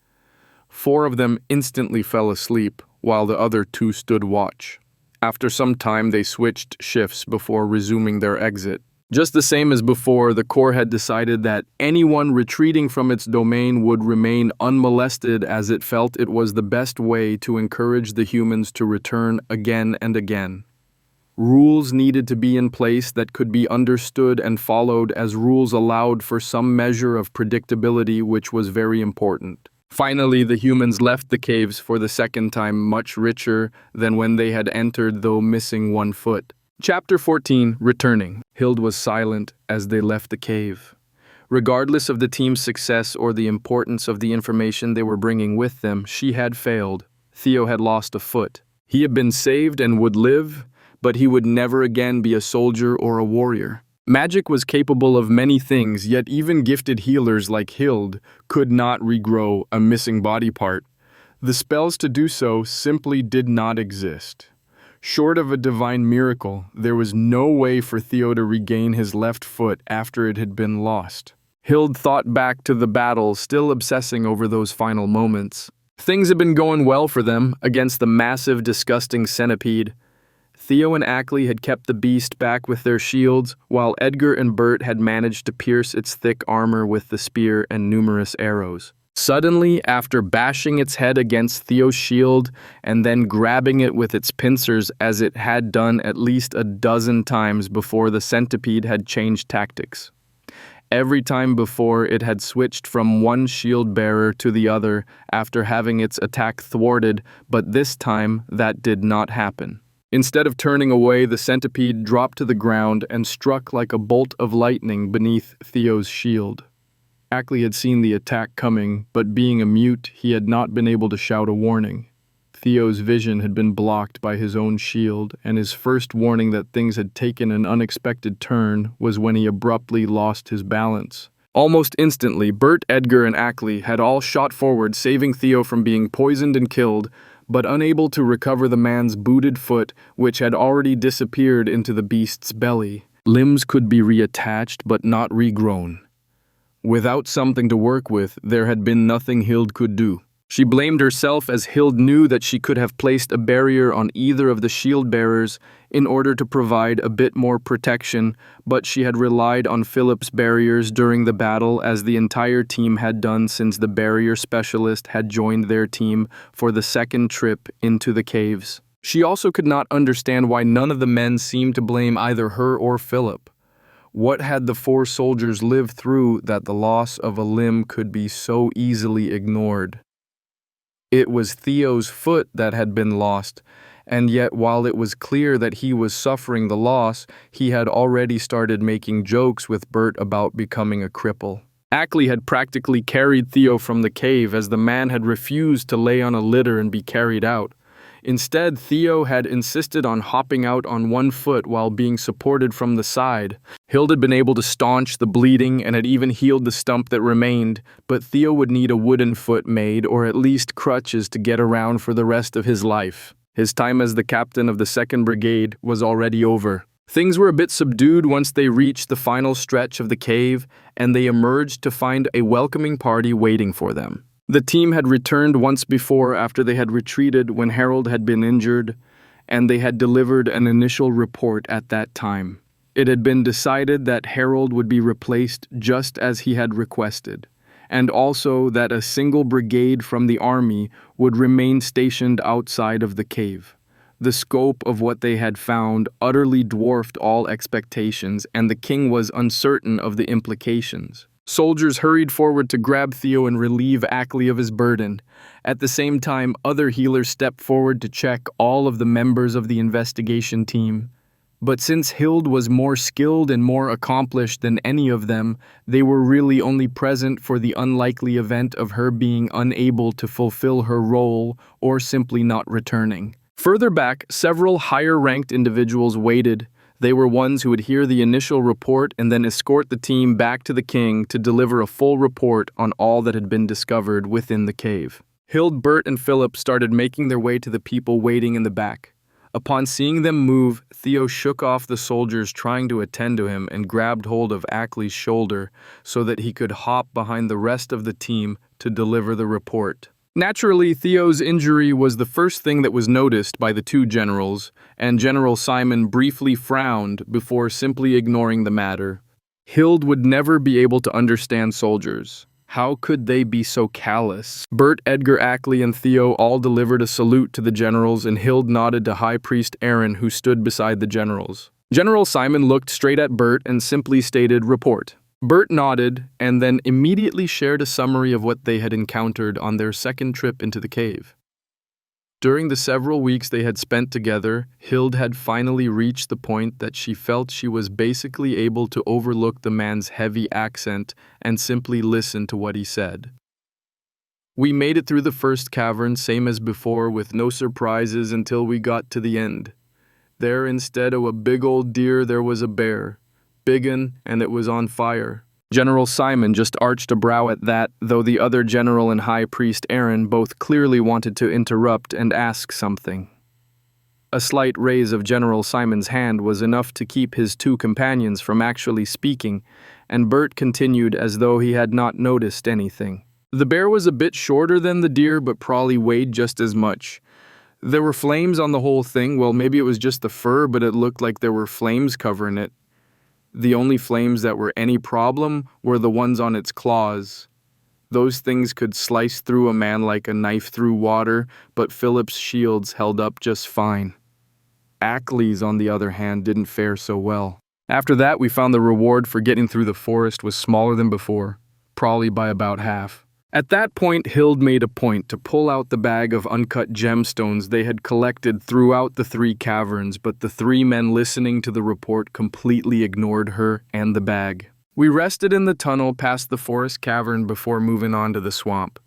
4 of them instantly fell asleep, while the other 2 stood watch. After some time, they switched shifts before resuming their exit. Just the same as before, the core had decided that anyone retreating from its domain would remain unmolested, as it felt it was the best way to encourage the humans to return again and again. Rules needed to be in place that could be understood and followed, as rules allowed for some measure of predictability, which was very important. Finally, the humans left the caves for the second time, much richer than when they had entered, though missing 1 foot. Chapter 14, Returning. Hild was silent as they left the cave. Regardless of the team's success or the importance of the information they were bringing with them, she had failed. Theo had lost a foot. He had been saved and would live, but he would never again be a soldier or a warrior. Magic was capable of many things, yet even gifted healers like Hild could not regrow a missing body part. The spells to do so simply did not exist. Short of a divine miracle, there was no way for Theo to regain his left foot after it had been lost. Hild thought back to the battle, still obsessing over those final moments. Things had been going well for them against the massive, disgusting centipede. Theo and Ackley had kept the beast back with their shields, while Edgar and Bert had managed to pierce its thick armor with the spear and numerous arrows. Suddenly, after bashing its head against Theo's shield and then grabbing it with its pincers as it had done at least a dozen times before, the centipede had changed tactics. Every time before, it had switched from one shield bearer to the other after having its attack thwarted, but this time that did not happen. Instead of turning away, the centipede dropped to the ground and struck like a bolt of lightning beneath Theo's shield. Ackley had seen the attack coming, but being a mute, he had not been able to shout a warning. Theo's vision had been blocked by his own shield, and his first warning that things had taken an unexpected turn was when he abruptly lost his balance. Almost instantly, Bert, Edgar, and Ackley had all shot forward, saving Theo from being poisoned and killed, but unable to recover the man's booted foot, which had already disappeared into the beast's belly. Limbs could be reattached, but not regrown. Without something to work with, there had been nothing Hild could do. She blamed herself, as Hild knew that she could have placed a barrier on either of the shield bearers in order to provide a bit more protection, but she had relied on Philip's barriers during the battle, as the entire team had done since the barrier specialist had joined their team for the second trip into the caves. She also could not understand why none of the men seemed to blame either her or Philip. What had the 4 soldiers lived through that the loss of a limb could be so easily ignored? It was Theo's foot that had been lost, and yet while it was clear that he was suffering the loss, he had already started making jokes with Bert about becoming a cripple. Ackley had practically carried Theo from the cave, as the man had refused to lay on a litter and be carried out. Instead, Theo had insisted on hopping out on one foot while being supported from the side. Hild had been able to staunch the bleeding and had even healed the stump that remained, but Theo would need a wooden foot made, or at least crutches, to get around for the rest of his life. His time as the captain of the 2nd Brigade was already over. Things were a bit subdued once they reached the final stretch of the cave, and they emerged to find a welcoming party waiting for them. The team had returned once before after they had retreated when Harold had been injured, and they had delivered an initial report at that time. It had been decided that Harold would be replaced just as he had requested, and also that a single brigade from the army would remain stationed outside of the cave. The scope of what they had found utterly dwarfed all expectations, and the king was uncertain of the implications. Soldiers hurried forward to grab Theo and relieve Ackley of his burden. At the same time, other healers stepped forward to check all of the members of the investigation team. But since Hild was more skilled and more accomplished than any of them, they were really only present for the unlikely event of her being unable to fulfill her role or simply not returning. Further back, several higher-ranked individuals waited. They were ones who would hear the initial report and then escort the team back to the king to deliver a full report on all that had been discovered within the cave. Hild, Bert, and Philip started making their way to the people waiting in the back. Upon seeing them move, Theo shook off the soldiers trying to attend to him and grabbed hold of Ackley's shoulder so that he could hop behind the rest of the team to deliver the report. Naturally, Theo's injury was the first thing that was noticed by the 2 generals, and General Simon briefly frowned before simply ignoring the matter. Hild would never be able to understand soldiers. How could they be so callous? Bert, Edgar, Ackley, and Theo all delivered a salute to the generals, and Hild nodded to High Priest Aaron, who stood beside the generals. General Simon looked straight at Bert and simply stated, "Report." Bert nodded and then immediately shared a summary of what they had encountered on their 2nd trip into the cave. During the several weeks they had spent together, Hild had finally reached the point that she felt she was basically able to overlook the man's heavy accent and simply listen to what he said. "We made it through the first cavern, same as before, with no surprises until we got to the end. There, instead of a big old deer, there was a bear. Biggin, and it was on fire." General Simon just arched a brow at that, though the other general and High Priest Aaron both clearly wanted to interrupt and ask something. A slight raise of General Simon's hand was enough to keep his 2 companions from actually speaking, and Bert continued as though he had not noticed anything. "The bear was a bit shorter than the deer, but probably weighed just as much. There were flames on the whole thing. Well, maybe it was just the fur, but it looked like there were flames covering it. The only flames that were any problem were the ones on its claws. Those things could slice through a man like a knife through water, but Philip's shields held up just fine. Ackley's, on the other hand, didn't fare so well. After that, we found the reward for getting through the forest was smaller than before, probably by about half." At that point, Hild made a point to pull out the bag of uncut gemstones they had collected throughout the 3 caverns, but the 3 men listening to the report completely ignored her and the bag. We rested in the tunnel past the forest cavern before moving on to the swamp.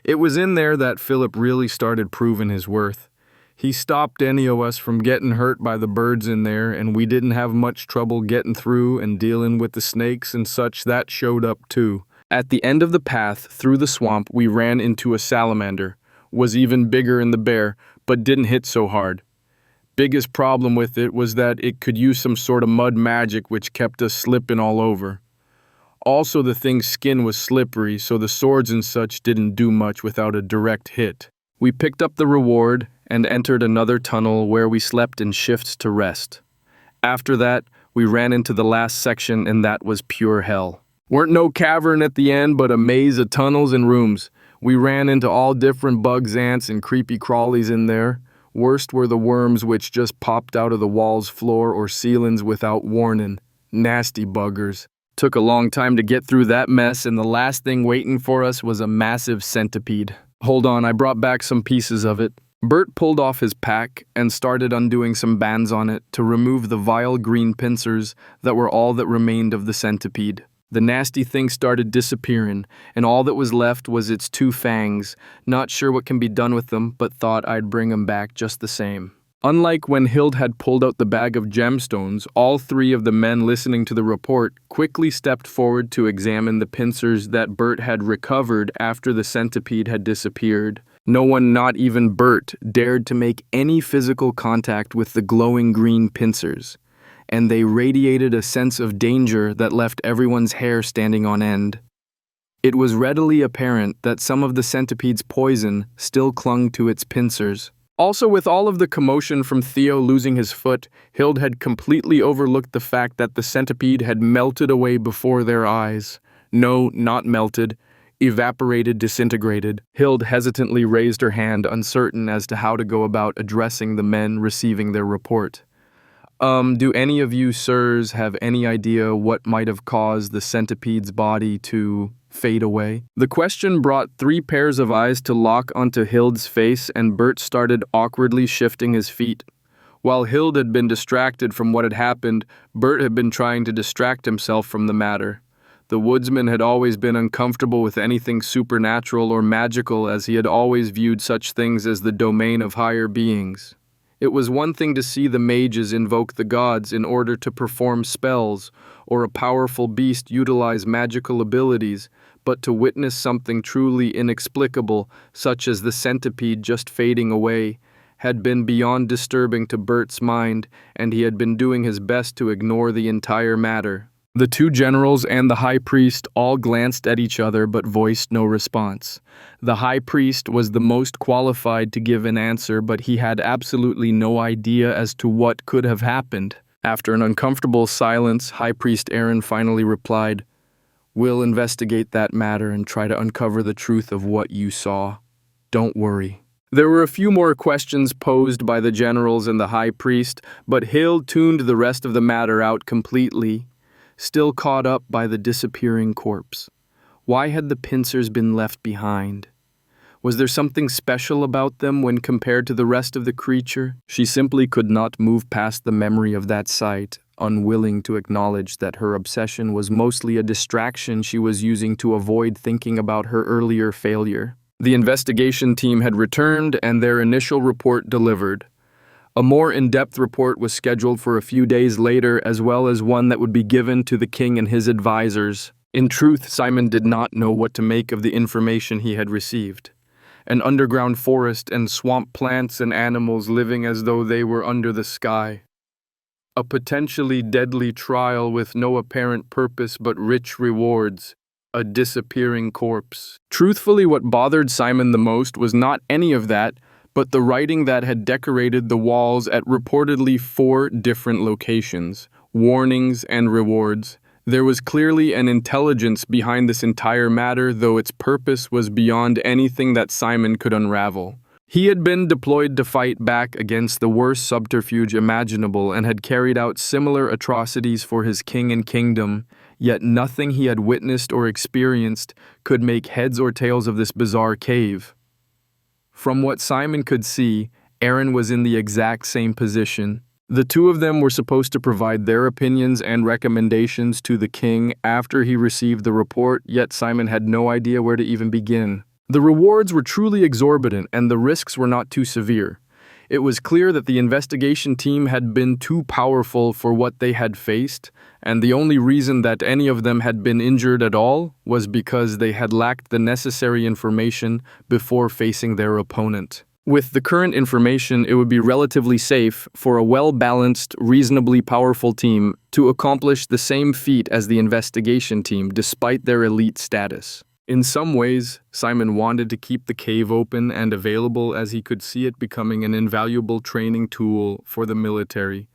It was in there that Philip really started proving his worth. He stopped any of us from getting hurt by the birds in there, and we didn't have much trouble getting through and dealing with the snakes and such that showed up too. At the end of the path through the swamp, we ran into a salamander. Was even bigger than the bear, but didn't hit so hard. Biggest problem with it was that it could use some sort of mud magic which kept us slipping all over. Also, the thing's skin was slippery, so the swords and such didn't do much without a direct hit. We picked up the reward and entered another tunnel where we slept in shifts to rest. After that, we ran into the last section, and that was pure hell. Weren't no cavern at the end, but a maze of tunnels and rooms. We ran into all different bugs, ants, and creepy crawlies in there. Worst were the worms which just popped out of the walls, floor, or ceilings without warning. Nasty buggers. Took a long time to get through that mess, and the last thing waiting for us was a massive centipede. Hold on, I brought back some pieces of it. Bert pulled off his pack and started undoing some bands on it to remove the vile green pincers that were all that remained of the centipede. The nasty thing started disappearing, and all that was left was its 2 fangs. Not sure what can be done with them, but thought I'd bring them back just the same. Unlike when Hild had pulled out the bag of gemstones, all 3 of the men listening to the report quickly stepped forward to examine the pincers that Bert had recovered after the centipede had disappeared. No one, not even Bert, dared to make any physical contact with the glowing green pincers, and they radiated a sense of danger that left everyone's hair standing on end. It was readily apparent that some of the centipede's poison still clung to its pincers. Also, with all of the commotion from Theo losing his foot, Hild had completely overlooked the fact that the centipede had melted away before their eyes. No, not melted. Evaporated, disintegrated. Hild hesitantly raised her hand, uncertain as to how to go about addressing the men receiving their report. Do any of you sirs have any idea what might have caused the centipede's body to fade away? The question brought 3 pairs of eyes to lock onto Hild's face, and Bert started awkwardly shifting his feet. While Hild had been distracted from what had happened, Bert had been trying to distract himself from the matter. The woodsman had always been uncomfortable with anything supernatural or magical, as he had always viewed such things as the domain of higher beings. It was one thing to see the mages invoke the gods in order to perform spells, or a powerful beast utilize magical abilities, but to witness something truly inexplicable, such as the centipede just fading away, had been beyond disturbing to Bert's mind, and he had been doing his best to ignore the entire matter. The 2 generals and the high priest all glanced at each other but voiced no response. The high priest was the most qualified to give an answer, but he had absolutely no idea as to what could have happened. After an uncomfortable silence, High Priest Aaron finally replied, "We'll investigate that matter and try to uncover the truth of what you saw. Don't worry." There were a few more questions posed by the generals and the high priest, but Hild tuned the rest of the matter out completely, still caught up by the disappearing corpse. Why had the pincers been left behind? Was there something special about them when compared to the rest of the creature? She simply could not move past the memory of that sight, unwilling to acknowledge that her obsession was mostly a distraction she was using to avoid thinking about her earlier failure. The investigation team had returned and their initial report delivered. A more in-depth report was scheduled for a few days later, as well as one that would be given to the king and his advisors. In truth, Simon did not know what to make of the information he had received. An underground forest and swamp plants and animals living as though they were under the sky. A potentially deadly trial with no apparent purpose but rich rewards. A disappearing corpse. Truthfully, what bothered Simon the most was not any of that, but the writing that had decorated the walls at reportedly 4 different locations, warnings and rewards. There was clearly an intelligence behind this entire matter, though its purpose was beyond anything that Simon could unravel. He had been deployed to fight back against the worst subterfuge imaginable and had carried out similar atrocities for his king and kingdom, yet nothing he had witnessed or experienced could make heads or tails of this bizarre cave. From what Simon could see, Aaron was in the exact same position. The two of them were supposed to provide their opinions and recommendations to the king after he received the report, yet Simon had no idea where to even begin. The rewards were truly exorbitant and the risks were not too severe. It was clear that the investigation team had been too powerful for what they had faced, and the only reason that any of them had been injured at all was because they had lacked the necessary information before facing their opponent. With the current information, it would be relatively safe for a well-balanced, reasonably powerful team to accomplish the same feat as the investigation team despite their elite status. In some ways, Simon wanted to keep the cave open and available as he could see it becoming an invaluable training tool for the military.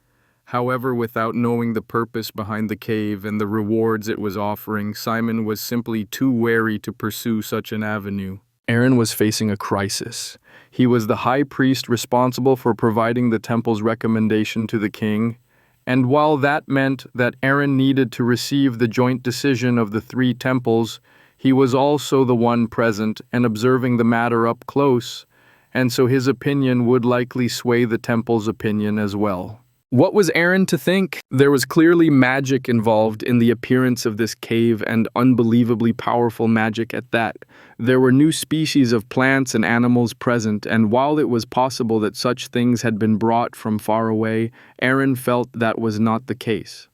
However, without knowing the purpose behind the cave and the rewards it was offering, Simon was simply too wary to pursue such an avenue. Aaron was facing a crisis. He was the high priest responsible for providing the temple's recommendation to the king, and while that meant that Aaron needed to receive the joint decision of the three temples, he was also the one present and observing the matter up close, and so his opinion would likely sway the temple's opinion as well. What was Aaron to think? There was clearly magic involved in the appearance of this cave, and unbelievably powerful magic at that. There were new species of plants and animals present, and while it was possible that such things had been brought from far away, Aaron felt that was not the case.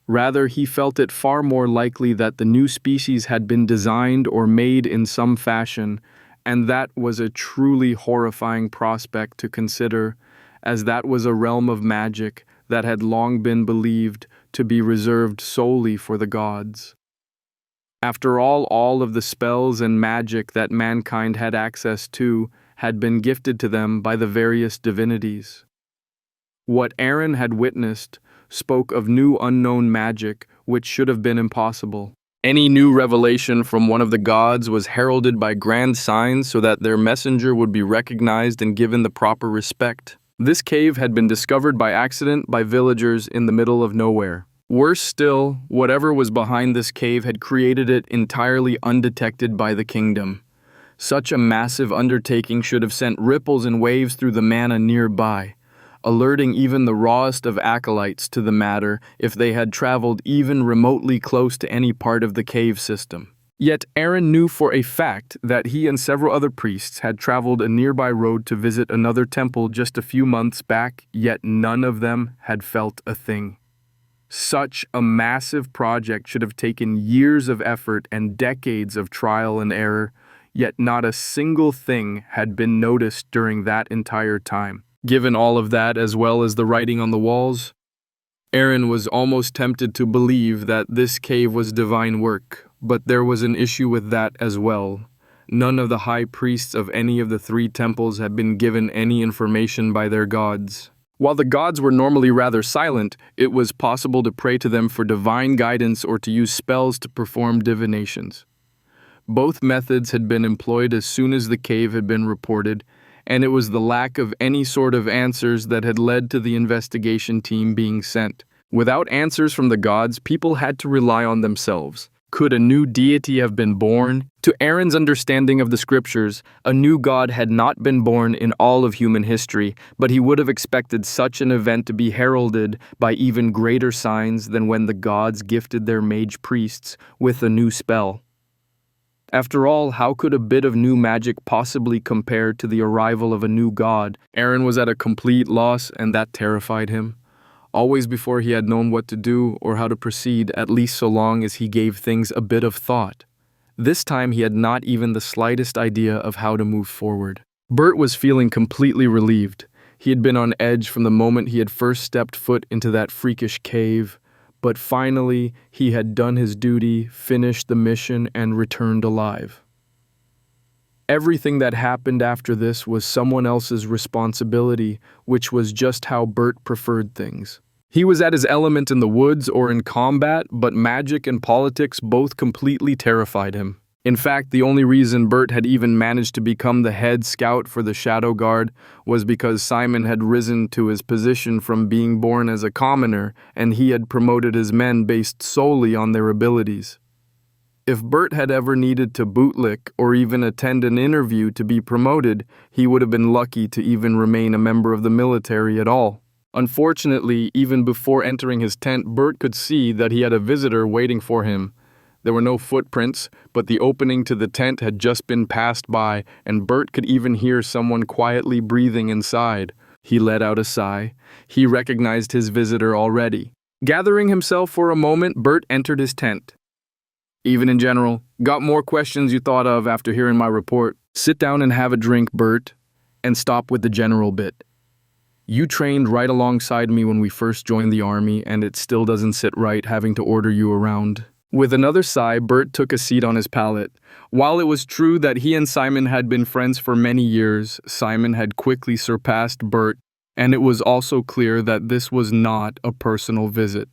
Rather, he felt it far more likely that the new species had been designed or made in some fashion, and that was a truly horrifying prospect to consider, as that was a realm of magic that had long been believed to be reserved solely for the gods. After all of the spells and magic that mankind had access to had been gifted to them by the various divinities. What Aaron had witnessed spoke of new unknown magic which should have been impossible. Any new revelation from one of the gods was heralded by grand signs so that their messenger would be recognized and given the proper respect. This cave had been discovered by accident by villagers in the middle of nowhere. Worse still, whatever was behind this cave had created it entirely undetected by the kingdom. Such a massive undertaking should have sent ripples and waves through the mana nearby, alerting even the rawest of acolytes to the matter if they had traveled even remotely close to any part of the cave system. Yet Aaron knew for a fact that he and several other priests had traveled a nearby road to visit another temple just a few months back, yet none of them had felt a thing. Such a massive project should have taken years of effort and decades of trial and error, yet not a single thing had been noticed during that entire time. Given all of that, as well as the writing on the walls, Aaron was almost tempted to believe that this cave was divine work, but there was an issue with that as well. None of the high priests of any of the three temples had been given any information by their gods. While the gods were normally rather silent, it was possible to pray to them for divine guidance or to use spells to perform divinations. Both methods had been employed as soon as the cave had been reported, and it was the lack of any sort of answers that had led to the investigation team being sent. Without answers from the gods, people had to rely on themselves. Could a new deity have been born? To Aaron's understanding of the scriptures, a new god had not been born in all of human history, but he would have expected such an event to be heralded by even greater signs than when the gods gifted their mage priests with a new spell. After all, how could a bit of new magic possibly compare to the arrival of a new god? Aaron was at a complete loss, and that terrified him. Always before he had known what to do or how to proceed, at least so long as he gave things a bit of thought. This time he had not even the slightest idea of how to move forward. Bert was feeling completely relieved. He had been on edge from the moment he had first stepped foot into that freakish cave, but finally he had done his duty, finished the mission, and returned alive. Everything that happened after this was someone else's responsibility, which was just how Bert preferred things. He was at his element in the woods or in combat, but magic and politics both completely terrified him. In fact, the only reason Bert had even managed to become the head scout for the Shadow Guard was because Simon had risen to his position from being born as a commoner, and he had promoted his men based solely on their abilities. If Bert had ever needed to bootlick or even attend an interview to be promoted, he would have been lucky to even remain a member of the military at all. Unfortunately, even before entering his tent, Bert could see that he had a visitor waiting for him. There were no footprints, but the opening to the tent had just been passed by, and Bert could even hear someone quietly breathing inside. He let out a sigh. He recognized his visitor already. Gathering himself for a moment, Bert entered his tent. "Even in general, got more questions you thought of after hearing my report. Sit down and have a drink, Bert, and stop with the general bit. You trained right alongside me when we first joined the army, and it still doesn't sit right having to order you around." With another sigh, Bert took a seat on his pallet. While it was true that he and Simon had been friends for many years, Simon had quickly surpassed Bert, and it was also clear that this was not a personal visit.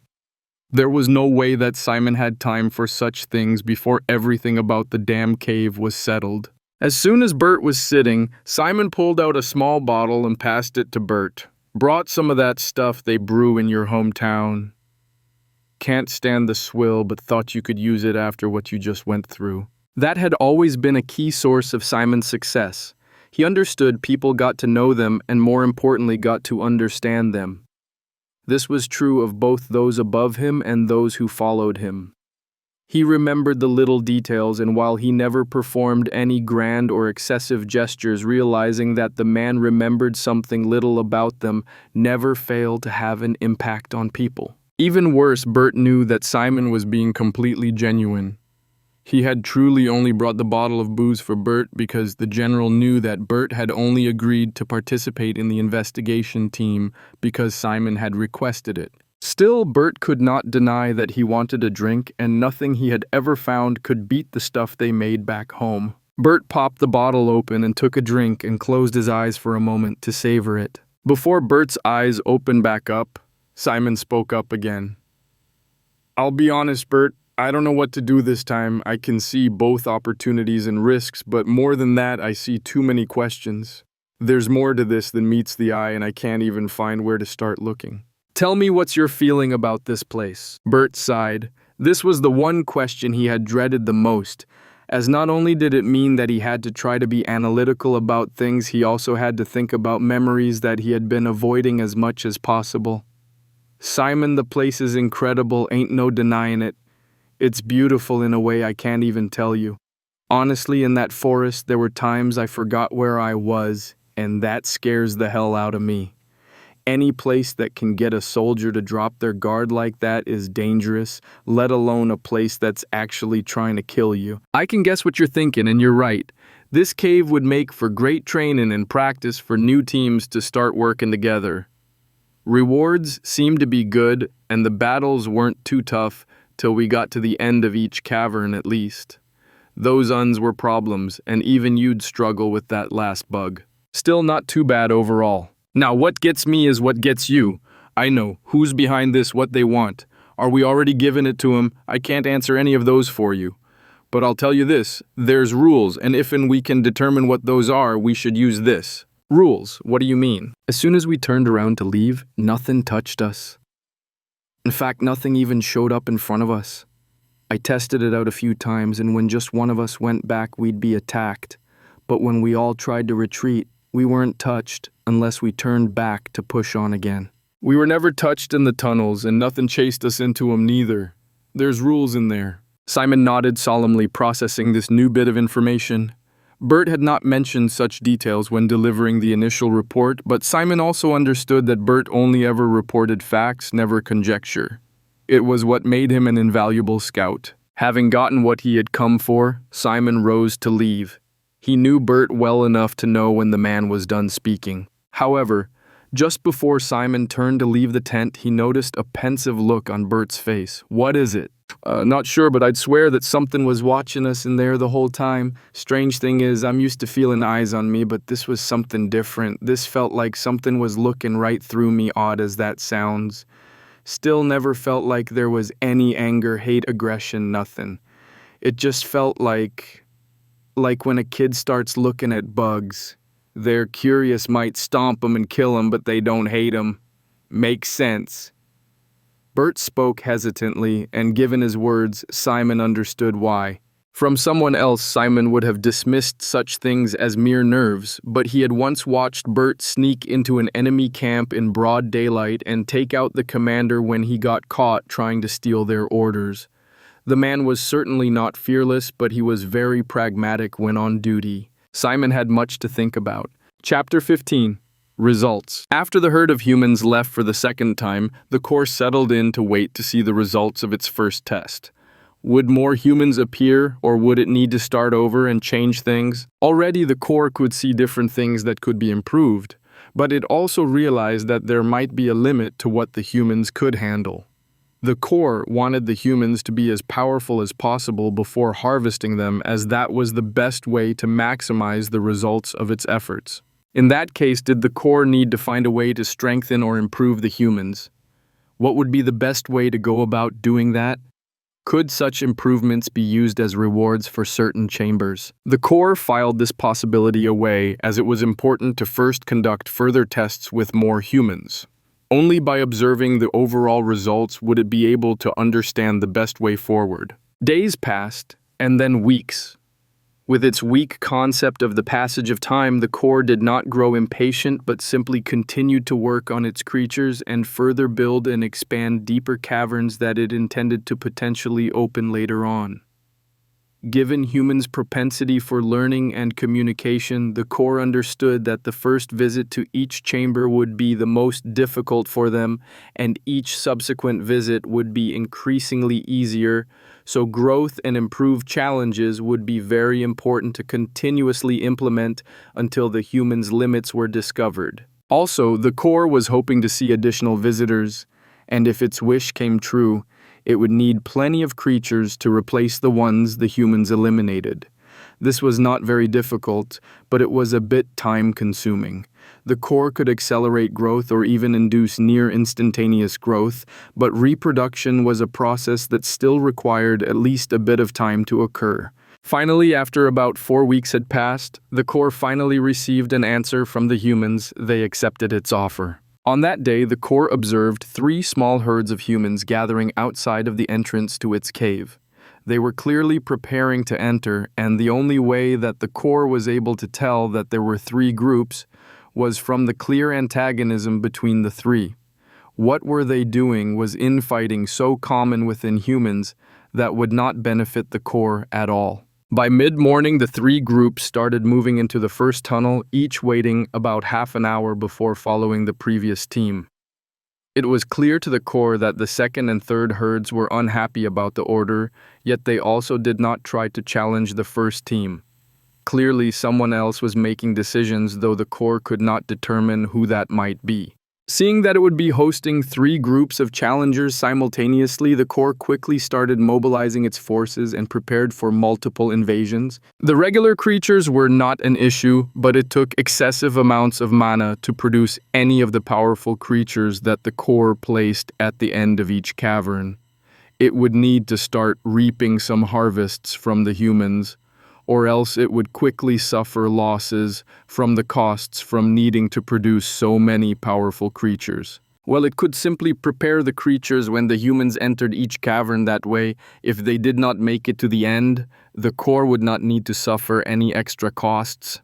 There was no way that Simon had time for such things before everything about the damn cave was settled. As soon as Bert was sitting, Simon pulled out a small bottle and passed it to Bert. "Brought some of that stuff they brew in your hometown. Can't stand the swill, but thought you could use it after what you just went through." That had always been a key source of Simon's success. He understood people got to know them and, more importantly, got to understand them. This was true of both those above him and those who followed him. He remembered the little details, and while he never performed any grand or excessive gestures, realizing that the man remembered something little about them never failed to have an impact on people. Even worse, Bert knew that Simon was being completely genuine. He had truly only brought the bottle of booze for Bert because the general knew that Bert had only agreed to participate in the investigation team because Simon had requested it. Still, Bert could not deny that he wanted a drink, and nothing he had ever found could beat the stuff they made back home. Bert popped the bottle open and took a drink and closed his eyes for a moment to savor it. Before Bert's eyes opened back up, Simon spoke up again. "I'll be honest, Bert. I don't know what to do this time. I can see both opportunities and risks, but more than that, I see too many questions. There's more to this than meets the eye, and I can't even find where to start looking." "Tell me what's your feeling about this place." Bert sighed. This was the one question he had dreaded the most, as not only did it mean that he had to try to be analytical about things, he also had to think about memories that he had been avoiding as much as possible. "Simon, the place is incredible, ain't no denying it. It's beautiful in a way I can't even tell you. Honestly, in that forest, there were times I forgot where I was, and that scares the hell out of me. Any place that can get a soldier to drop their guard like that is dangerous, let alone a place that's actually trying to kill you." "I can guess what you're thinking, and you're right. This cave would make for great training and practice for new teams to start working together. Rewards seemed to be good, and the battles weren't too tough till we got to the end of each cavern at least. Those uns were problems, and even you'd struggle with that last bug. Still not too bad overall. Now what gets me is what gets you. I know who's behind this, what they want. Are we already giving it to them? I can't answer any of those for you. But I'll tell you this, there's rules, and if and we can determine what those are, we should use this." "Rules? What do you mean?" "As soon as we turned around to leave, nothing touched us. In fact, nothing even showed up in front of us. I tested it out a few times, and when just one of us went back, we'd be attacked. But when we all tried to retreat, we weren't touched unless we turned back to push on again." "We were never touched in the tunnels, and nothing chased us into them neither. There's rules in there." Simon nodded solemnly, processing this new bit of information. Bert had not mentioned such details when delivering the initial report, but Simon also understood that Bert only ever reported facts, never conjecture. It was what made him an invaluable scout. Having gotten what he had come for, Simon rose to leave. He knew Bert well enough to know when the man was done speaking. However, just before Simon turned to leave the tent, he noticed a pensive look on Bert's face. "What is it?" Not sure, but I'd swear that something was watching us in there the whole time. Strange thing is, I'm used to feeling eyes on me, but this was something different. This felt like something was looking right through me, odd as that sounds. Still never felt like there was any anger, hate, aggression, nothing. It just felt like when a kid starts looking at bugs. They're curious, might stomp them and kill them, but they don't hate them. Makes sense. Bert spoke hesitantly, and given his words, Simon understood why. From someone else, Simon would have dismissed such things as mere nerves, but he had once watched Bert sneak into an enemy camp in broad daylight and take out the commander when he got caught trying to steal their orders. The man was certainly not fearless, but he was very pragmatic when on duty. Simon had much to think about. Chapter 15. Results. After the herd of humans left for the second time, the Corps settled in to wait to see the results of its first test. Would more humans appear, or would it need to start over and change things? Already the Corps could see different things that could be improved, but it also realized that there might be a limit to what the humans could handle. The Corps wanted the humans to be as powerful as possible before harvesting them, as that was the best way to maximize the results of its efforts. In that case, did the Corps need to find a way to strengthen or improve the humans? What would be the best way to go about doing that? Could such improvements be used as rewards for certain chambers? The Corps filed this possibility away, as it was important to first conduct further tests with more humans. Only by observing the overall results would it be able to understand the best way forward. Days passed, and then weeks. With its weak concept of the passage of time, the Corps did not grow impatient but simply continued to work on its creatures and further build and expand deeper caverns that it intended to potentially open later on. Given humans' propensity for learning and communication, the Corps understood that the first visit to each chamber would be the most difficult for them, and each subsequent visit would be increasingly easier, so growth and improved challenges would be very important to continuously implement until the humans' limits were discovered. Also, the Corps was hoping to see additional visitors, and if its wish came true, it would need plenty of creatures to replace the ones the humans eliminated. This was not very difficult, but it was a bit time-consuming. The Corps could accelerate growth or even induce near-instantaneous growth, but reproduction was a process that still required at least a bit of time to occur. Finally, after about 4 weeks had passed, the Corps finally received an answer from the humans. They accepted its offer. On that day, the Corps observed 3 small herds of humans gathering outside of the entrance to its cave. They were clearly preparing to enter, and the only way that the Corps was able to tell that there were 3 groups was from the clear antagonism between the 3. What were they doing was infighting so common within humans that would not benefit the Corps at all. By mid-morning, the 3 groups started moving into the first tunnel, each waiting about half an hour before following the previous team. It was clear to the Corps that the second and third herds were unhappy about the order, yet they also did not try to challenge the first team. Clearly, someone else was making decisions, though the Corps could not determine who that might be. Seeing that it would be hosting 3 groups of challengers simultaneously, the Corps quickly started mobilizing its forces and prepared for multiple invasions. The regular creatures were not an issue, but it took excessive amounts of mana to produce any of the powerful creatures that the Corps placed at the end of each cavern. It would need to start reaping some harvests from the humans, or else it would quickly suffer losses from the costs from needing to produce so many powerful creatures. Well, it could simply prepare the creatures when the humans entered each cavern that way. If they did not make it to the end, the Corps would not need to suffer any extra costs.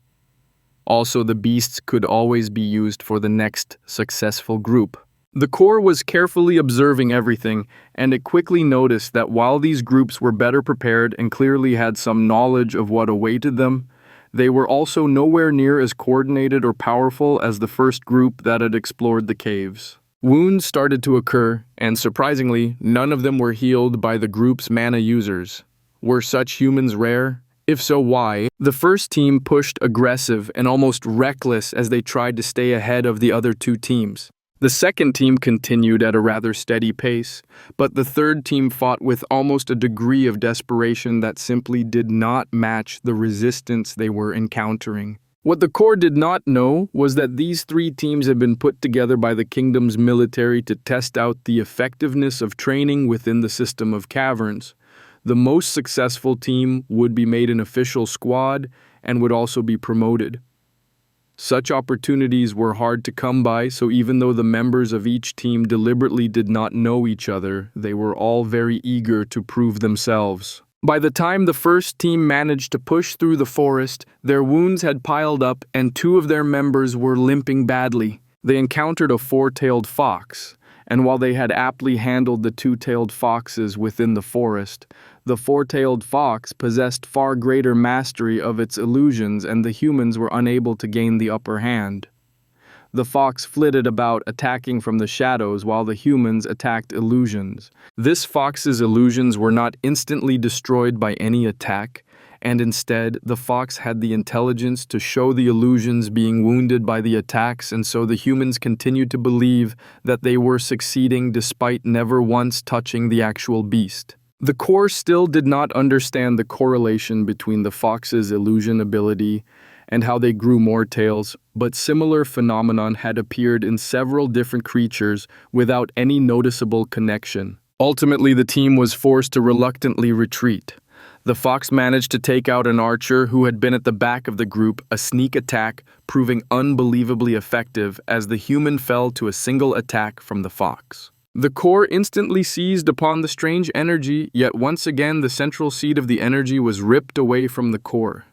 Also, the beasts could always be used for the next successful group. The Corps was carefully observing everything, and it quickly noticed that while these groups were better prepared and clearly had some knowledge of what awaited them, they were also nowhere near as coordinated or powerful as the first group that had explored the caves. Wounds started to occur, and surprisingly, none of them were healed by the group's mana users. Were such humans rare? If so, why? The first team pushed aggressive and almost reckless as they tried to stay ahead of the other 2 teams. The second team continued at a rather steady pace, but the third team fought with almost a degree of desperation that simply did not match the resistance they were encountering. What the Corps did not know was that these 3 teams had been put together by the kingdom's military to test out the effectiveness of training within the system of caverns. The most successful team would be made an official squad and would also be promoted. Such opportunities were hard to come by, so even though the members of each team deliberately did not know each other, they were all very eager to prove themselves. By the time the first team managed to push through the forest, their wounds had piled up and two of their members were limping badly. They encountered a four-tailed fox, and while they had aptly handled the two-tailed foxes within the forest, the four-tailed fox possessed far greater mastery of its illusions and the humans were unable to gain the upper hand. The fox flitted about attacking from the shadows while the humans attacked illusions. This fox's illusions were not instantly destroyed by any attack, and instead the fox had the intelligence to show the illusions being wounded by the attacks, and so the humans continued to believe that they were succeeding despite never once touching the actual beast. The core still did not understand the correlation between the fox's illusion ability and how they grew more tails, but similar phenomenon had appeared in several different creatures without any noticeable connection. Ultimately, the team was forced to reluctantly retreat. The fox managed to take out an archer who had been at the back of the group, a sneak attack proving unbelievably effective as the human fell to a single attack from the fox. The core instantly seized upon the strange energy, yet once again the central seed of the energy was ripped away from the core.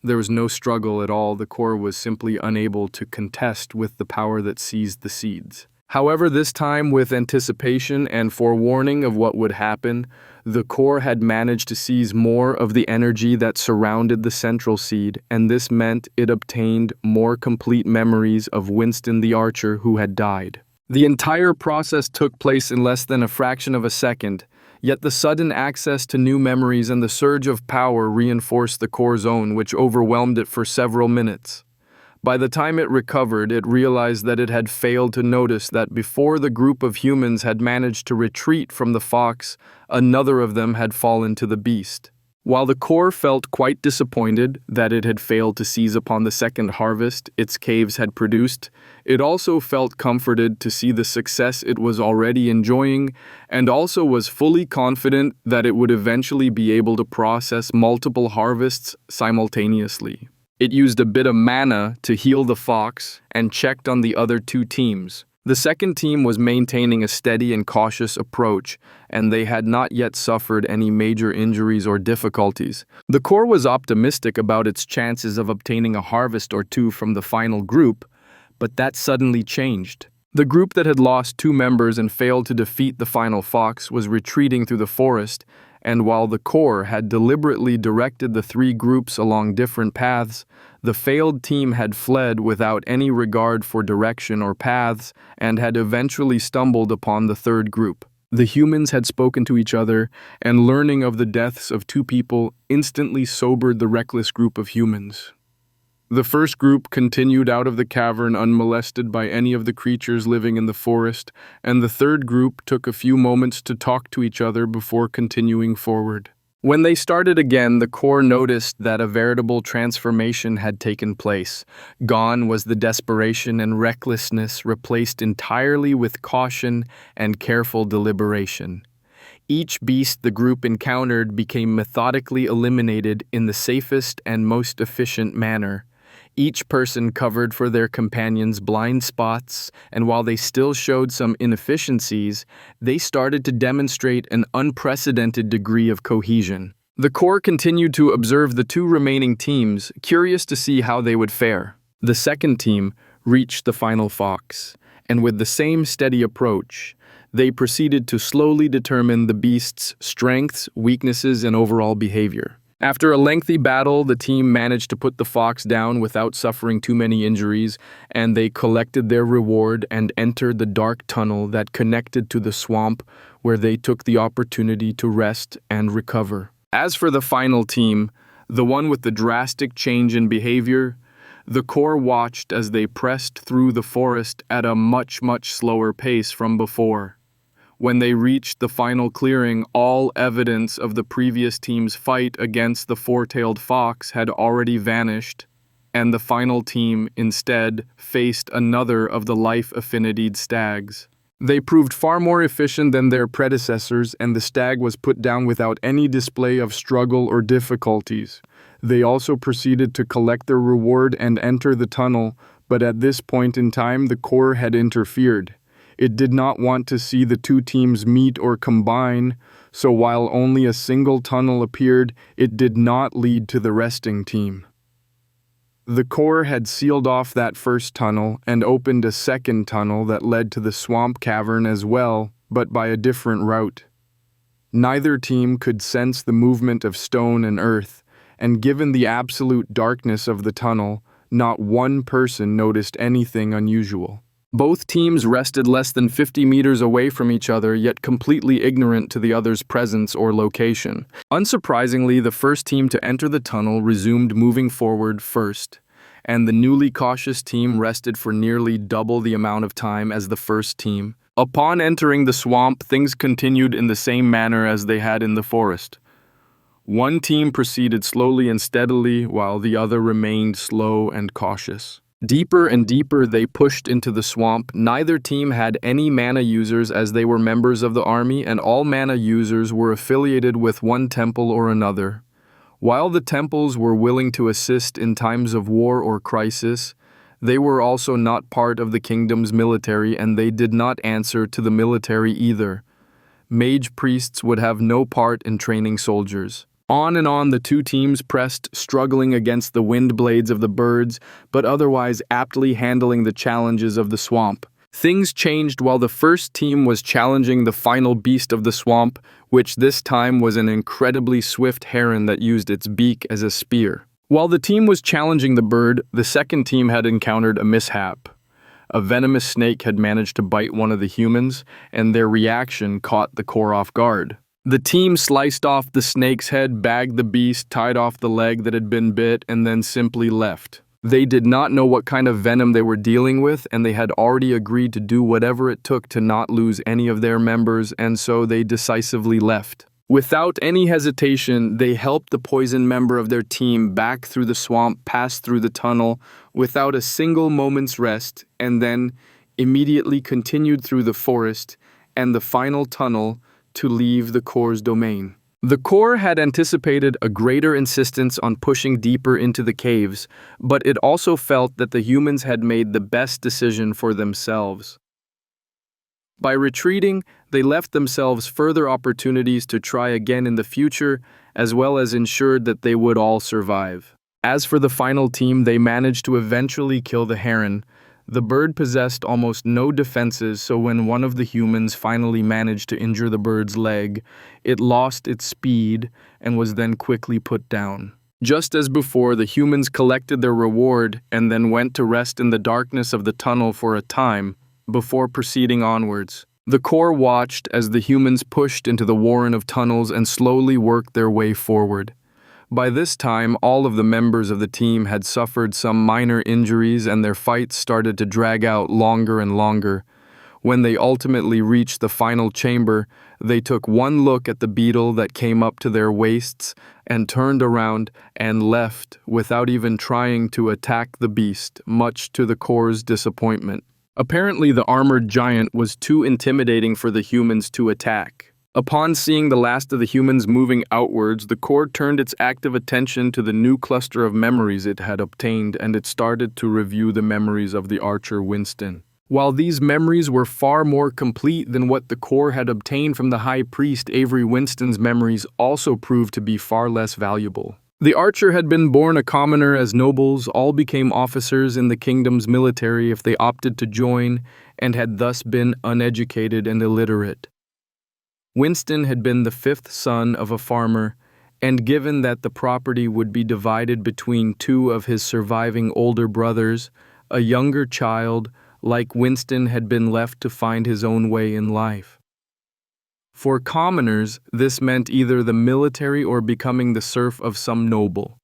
There was no struggle at all. The core was simply unable to contest with the power that seized the seeds. However, this time, with anticipation and forewarning of what would happen, the core had managed to seize more of the energy that surrounded the central seed, and this meant it obtained more complete memories of Winston the archer who had died. The entire process took place in less than a fraction of a second, yet the sudden access to new memories and the surge of power reinforced the core's own, which overwhelmed it for several minutes. By the time it recovered, it realized that it had failed to notice that before the group of humans had managed to retreat from the fox, another of them had fallen to the beast. While the core felt quite disappointed that it had failed to seize upon the second harvest its caves had produced, it also felt comforted to see the success it was already enjoying, and also was fully confident that it would eventually be able to process multiple harvests simultaneously. It used a bit of mana to heal the fox and checked on the other two teams. The second team was maintaining a steady and cautious approach, and they had not yet suffered any major injuries or difficulties. The core was optimistic about its chances of obtaining a harvest or two from the final group, but that suddenly changed. The group that had lost two members and failed to defeat the final fox was retreating through the forest, and while the core had deliberately directed the three groups along different paths, the failed team had fled without any regard for direction or paths and had eventually stumbled upon the third group. The humans had spoken to each other, and learning of the deaths of two people instantly sobered the reckless group of humans. The first group continued out of the cavern unmolested by any of the creatures living in the forest, and the third group took a few moments to talk to each other before continuing forward. When they started again, the core noticed that a veritable transformation had taken place. Gone was the desperation and recklessness, replaced entirely with caution and careful deliberation. Each beast the group encountered became methodically eliminated in the safest and most efficient manner. Each person covered for their companions' blind spots, and while they still showed some inefficiencies, they started to demonstrate an unprecedented degree of cohesion. The core continued to observe the two remaining teams, curious to see how they would fare. The second team reached the final fox, and with the same steady approach, they proceeded to slowly determine the beast's strengths, weaknesses, and overall behavior. After a lengthy battle, the team managed to put the fox down without suffering too many injuries, and they collected their reward and entered the dark tunnel that connected to the swamp, where they took the opportunity to rest and recover. As for the final team, the one with the drastic change in behavior, the core watched as they pressed through the forest at a much slower pace from before. When they reached the final clearing, all evidence of the previous team's fight against the four-tailed fox had already vanished, and the final team instead faced another of the life-affinitied stags. They proved far more efficient than their predecessors, and the stag was put down without any display of struggle or difficulties. They also proceeded to collect their reward and enter the tunnel, but at this point in time the core had interfered. It did not want to see the two teams meet or combine, so while only a single tunnel appeared, it did not lead to the resting team. The core had sealed off that first tunnel and opened a second tunnel that led to the swamp cavern as well, but by a different route. Neither team could sense the movement of stone and earth, and given the absolute darkness of the tunnel, not one person noticed anything unusual. Both teams rested less than 50 meters away from each other, yet completely ignorant to the other's presence or location. Unsurprisingly, the first team to enter the tunnel resumed moving forward first, and the newly cautious team rested for nearly double the amount of time as the first team. Upon entering the swamp, things continued in the same manner as they had in the forest. One team proceeded slowly and steadily, while the other remained slow and cautious. Deeper and deeper they pushed into the swamp. Neither team had any mana users, as they were members of the army, and all mana users were affiliated with one temple or another. While the temples were willing to assist in times of war or crisis, they were also not part of the kingdom's military, and they did not answer to the military either. Mage priests would have no part in training soldiers. On and on the two teams pressed, struggling against the wind blades of the birds, but otherwise aptly handling the challenges of the swamp. Things changed while the first team was challenging the final beast of the swamp, which this time was an incredibly swift heron that used its beak as a spear. While the team was challenging the bird, the second team had encountered a mishap. A venomous snake had managed to bite one of the humans, and their reaction caught the core off guard. The team sliced off the snake's head, bagged the beast, tied off the leg that had been bit, and then simply left. They did not know what kind of venom they were dealing with, and they had already agreed to do whatever it took to not lose any of their members, and so they decisively left. Without any hesitation, they helped the poisoned member of their team back through the swamp, past through the tunnel, without a single moment's rest, and then immediately continued through the forest and the final tunnel to leave the core's domain. The core had anticipated a greater insistence on pushing deeper into the caves, but it also felt that the humans had made the best decision for themselves. By retreating, they left themselves further opportunities to try again in the future, as well as ensured that they would all survive. As for the final team, they managed to eventually kill the heron. The bird possessed almost no defenses, so when one of the humans finally managed to injure the bird's leg, it lost its speed and was then quickly put down. Just as before, the humans collected their reward and then went to rest in the darkness of the tunnel for a time before proceeding onwards. The core watched as the humans pushed into the warren of tunnels and slowly worked their way forward. By this time, all of the members of the team had suffered some minor injuries, and their fights started to drag out longer and longer. When they ultimately reached the final chamber, they took one look at the beetle that came up to their waists and turned around and left without even trying to attack the beast, much to the core's disappointment. Apparently, the armored giant was too intimidating for the humans to attack. Upon seeing the last of the humans moving outwards, the core turned its active attention to the new cluster of memories it had obtained, and it started to review the memories of the archer Winston. While these memories were far more complete than what the core had obtained from the high priest, Avery Winston's memories also proved to be far less valuable. The archer had been born a commoner, as nobles all became officers in the kingdom's military if they opted to join, and had thus been uneducated and illiterate. Winston had been the fifth son of a farmer, and given that the property would be divided between two of his surviving older brothers, a younger child, like Winston, had been left to find his own way in life. For commoners, this meant either the military or becoming the serf of some noble.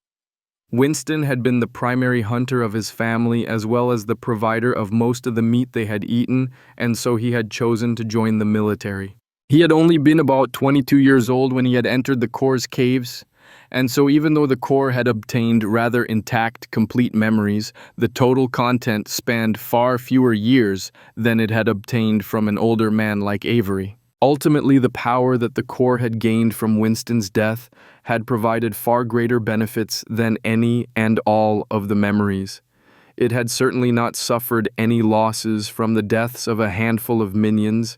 Winston had been the primary hunter of his family as well as the provider of most of the meat they had eaten, and so he had chosen to join the military. He had only been about 22 years old when he had entered the core's caves, and so even though the core had obtained rather intact, complete memories, the total content spanned far fewer years than it had obtained from an older man like Avery. Ultimately, the power that the core had gained from Winston's death had provided far greater benefits than any and all of the memories. It had certainly not suffered any losses from the deaths of a handful of minions,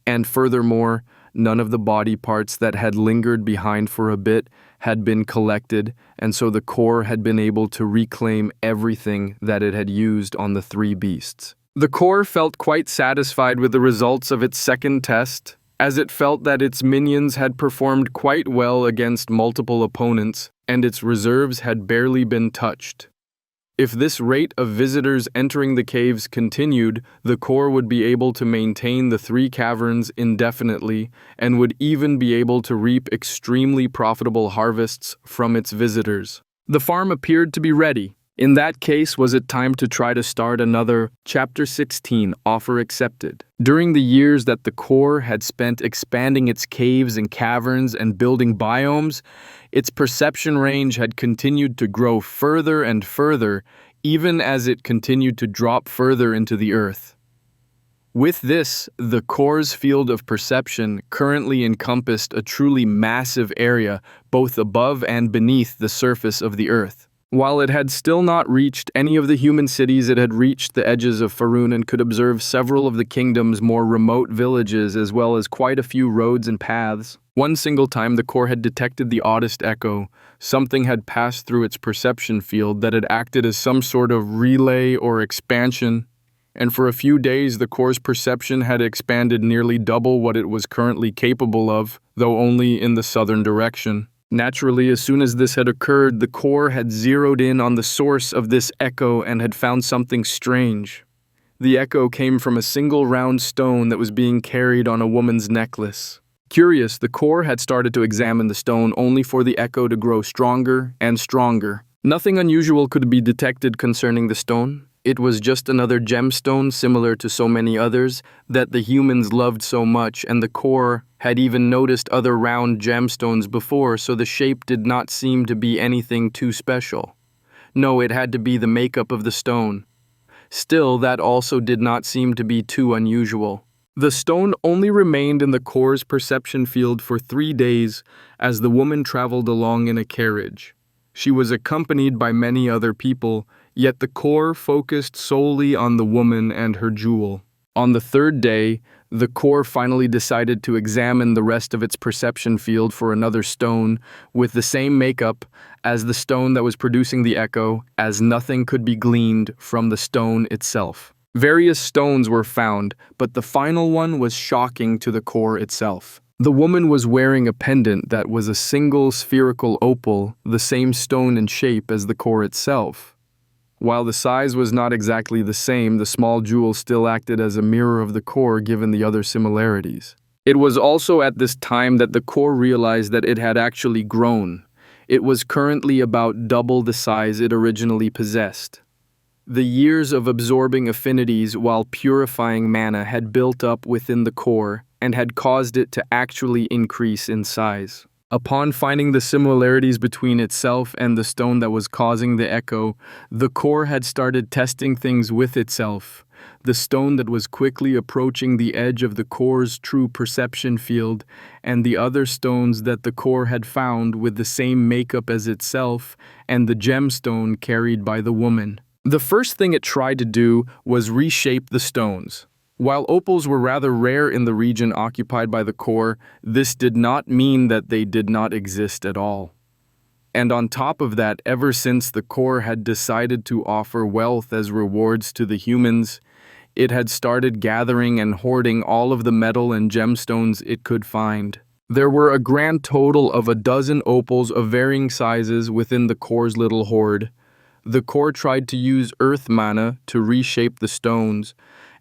and furthermore, none of the body parts that had lingered behind for a bit had been collected, and so the core had been able to reclaim everything that it had used on the three beasts. The core felt quite satisfied with the results of its second test, as it felt that its minions had performed quite well against multiple opponents, and its reserves had barely been touched. If this rate of visitors entering the caves continued, the core would be able to maintain the three caverns indefinitely and would even be able to reap extremely profitable harvests from its visitors. The farm appeared to be ready. In that case, was it time to try to start another Chapter 16 offer accepted? During the years that the core had spent expanding its caves and caverns and building biomes, its perception range had continued to grow further and further, even as it continued to drop further into the earth. With this, the core's field of perception currently encompassed a truly massive area both above and beneath the surface of the earth. While it had still not reached any of the human cities, it had reached the edges of Faerun and could observe several of the kingdom's more remote villages as well as quite a few roads and paths. One single time the core had detected the oddest echo. Something had passed through its perception field that had acted as some sort of relay or expansion, and for a few days the core's perception had expanded nearly double what it was currently capable of, though only in the southern direction. Naturally, as soon as this had occurred, the core had zeroed in on the source of this echo and had found something strange. The echo came from a single round stone that was being carried on a woman's necklace. Curious, the core had started to examine the stone only for the echo to grow stronger and stronger. Nothing unusual could be detected concerning the stone. It was just another gemstone similar to so many others that the humans loved so much, and the core had even noticed other round gemstones before, so the shape did not seem to be anything too special. No, it had to be the makeup of the stone. Still, that also did not seem to be too unusual. The stone only remained in the core's perception field for 3 days as the woman traveled along in a carriage. She was accompanied by many other people, yet the core focused solely on the woman and her jewel. On the 3rd day, the core finally decided to examine the rest of its perception field for another stone with the same makeup as the stone that was producing the echo, as nothing could be gleaned from the stone itself. Various stones were found, but the final one was shocking to the core itself. The woman was wearing a pendant that was a single spherical opal, the same stone and shape as the core itself. While the size was not exactly the same, the small jewel still acted as a mirror of the core given the other similarities. It was also at this time that the core realized that it had actually grown. It was currently about double the size it originally possessed. The years of absorbing affinities while purifying mana had built up within the core and had caused it to actually increase in size. Upon finding the similarities between itself and the stone that was causing the echo, the core had started testing things with itself. The stone that was quickly approaching the edge of the core's true perception field, and the other stones that the core had found with the same makeup as itself, and the gemstone carried by the woman. The first thing it tried to do was reshape the stones. While opals were rather rare in the region occupied by the core, this did not mean that they did not exist at all. And on top of that, ever since the core had decided to offer wealth as rewards to the humans, it had started gathering and hoarding all of the metal and gemstones it could find. There were a grand total of 12 opals of varying sizes within the core's little hoard. The core tried to use earth mana to reshape the stones,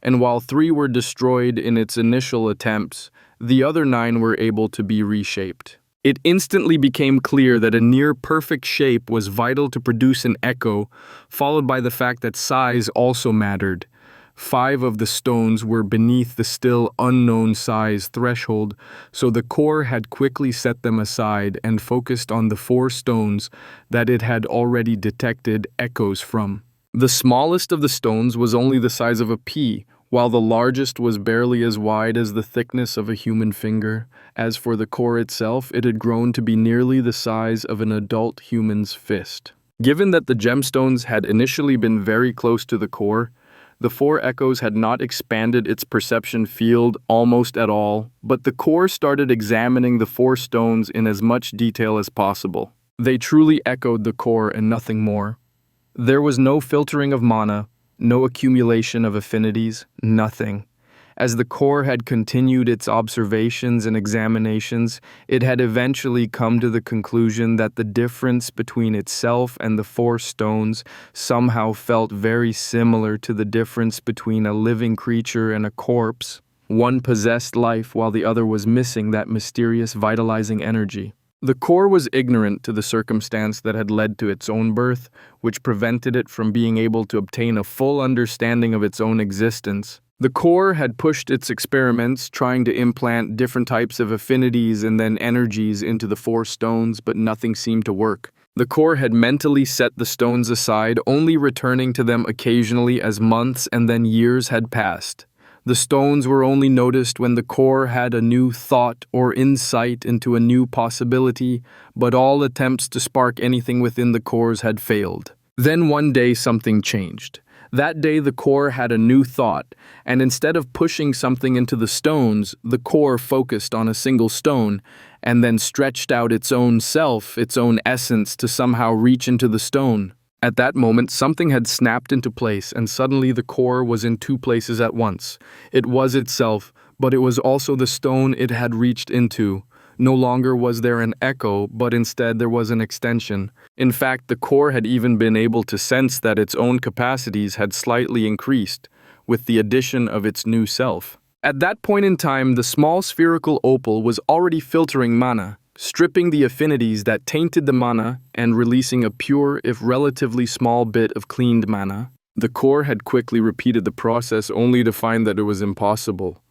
and while 3 were destroyed in its initial attempts, the other 9 were able to be reshaped. It instantly became clear that a near-perfect shape was vital to produce an echo, followed by the fact that size also mattered. 5 of the stones were beneath the still unknown size threshold, so the core had quickly set them aside and focused on the 4 stones that it had already detected echoes from. The smallest of the stones was only the size of a pea, while the largest was barely as wide as the thickness of a human finger. As for the core itself, it had grown to be nearly the size of an adult human's fist. Given that the gemstones had initially been very close to the core, the four echoes had not expanded its perception field almost at all, but the core started examining the four stones in as much detail as possible. They truly echoed the core and nothing more. There was no filtering of mana, no accumulation of affinities, nothing. As the core had continued its observations and examinations, it had eventually come to the conclusion that the difference between itself and the four stones somehow felt very similar to the difference between a living creature and a corpse. One possessed life while the other was missing that mysterious vitalizing energy. The core was ignorant to the circumstance that had led to its own birth, which prevented it from being able to obtain a full understanding of its own existence. The core had pushed its experiments, trying to implant different types of affinities and then energies into the four stones, but nothing seemed to work. The core had mentally set the stones aside, only returning to them occasionally as months and then years had passed. The stones were only noticed when the core had a new thought or insight into a new possibility, but all attempts to spark anything within the cores had failed. Then one day something changed. That day the core had a new thought, and instead of pushing something into the stones, the core focused on a single stone, and then stretched out its own self, its own essence, to somehow reach into the stone. At that moment, something had snapped into place, and suddenly the core was in two places at once. It was itself, but it was also the stone it had reached into. No longer was there an echo, but instead there was an extension. In fact, the core had even been able to sense that its own capacities had slightly increased, with the addition of its new self. At that point in time, the small spherical opal was already filtering mana, stripping the affinities that tainted the mana and releasing a pure, if relatively small bit of cleaned mana. The core had quickly repeated the process only to find that it was impossible.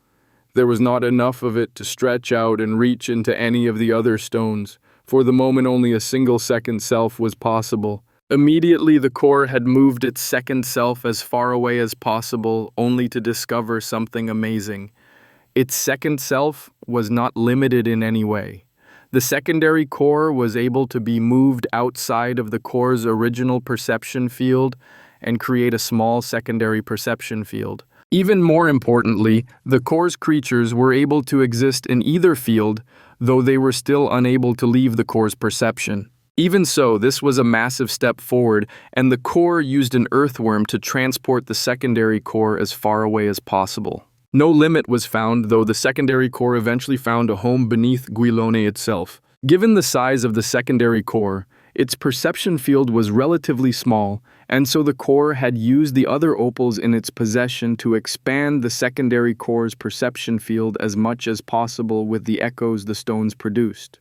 There was not enough of it to stretch out and reach into any of the other stones. For the moment, only a single second self was possible. Immediately, the core had moved its second self as far away as possible, only to discover something amazing. Its second self was not limited in any way. The secondary core was able to be moved outside of the core's original perception field and create a small secondary perception field. Even more importantly, the core's creatures were able to exist in either field, though they were still unable to leave the core's perception. Even so, this was a massive step forward, and the core used an earthworm to transport the secondary core as far away as possible. No limit was found, though the secondary core eventually found a home beneath Guilone itself. Given the size of the secondary core, its perception field was relatively small, and so the core had used the other opals in its possession to expand the secondary core's perception field as much as possible with the echoes the stones produced.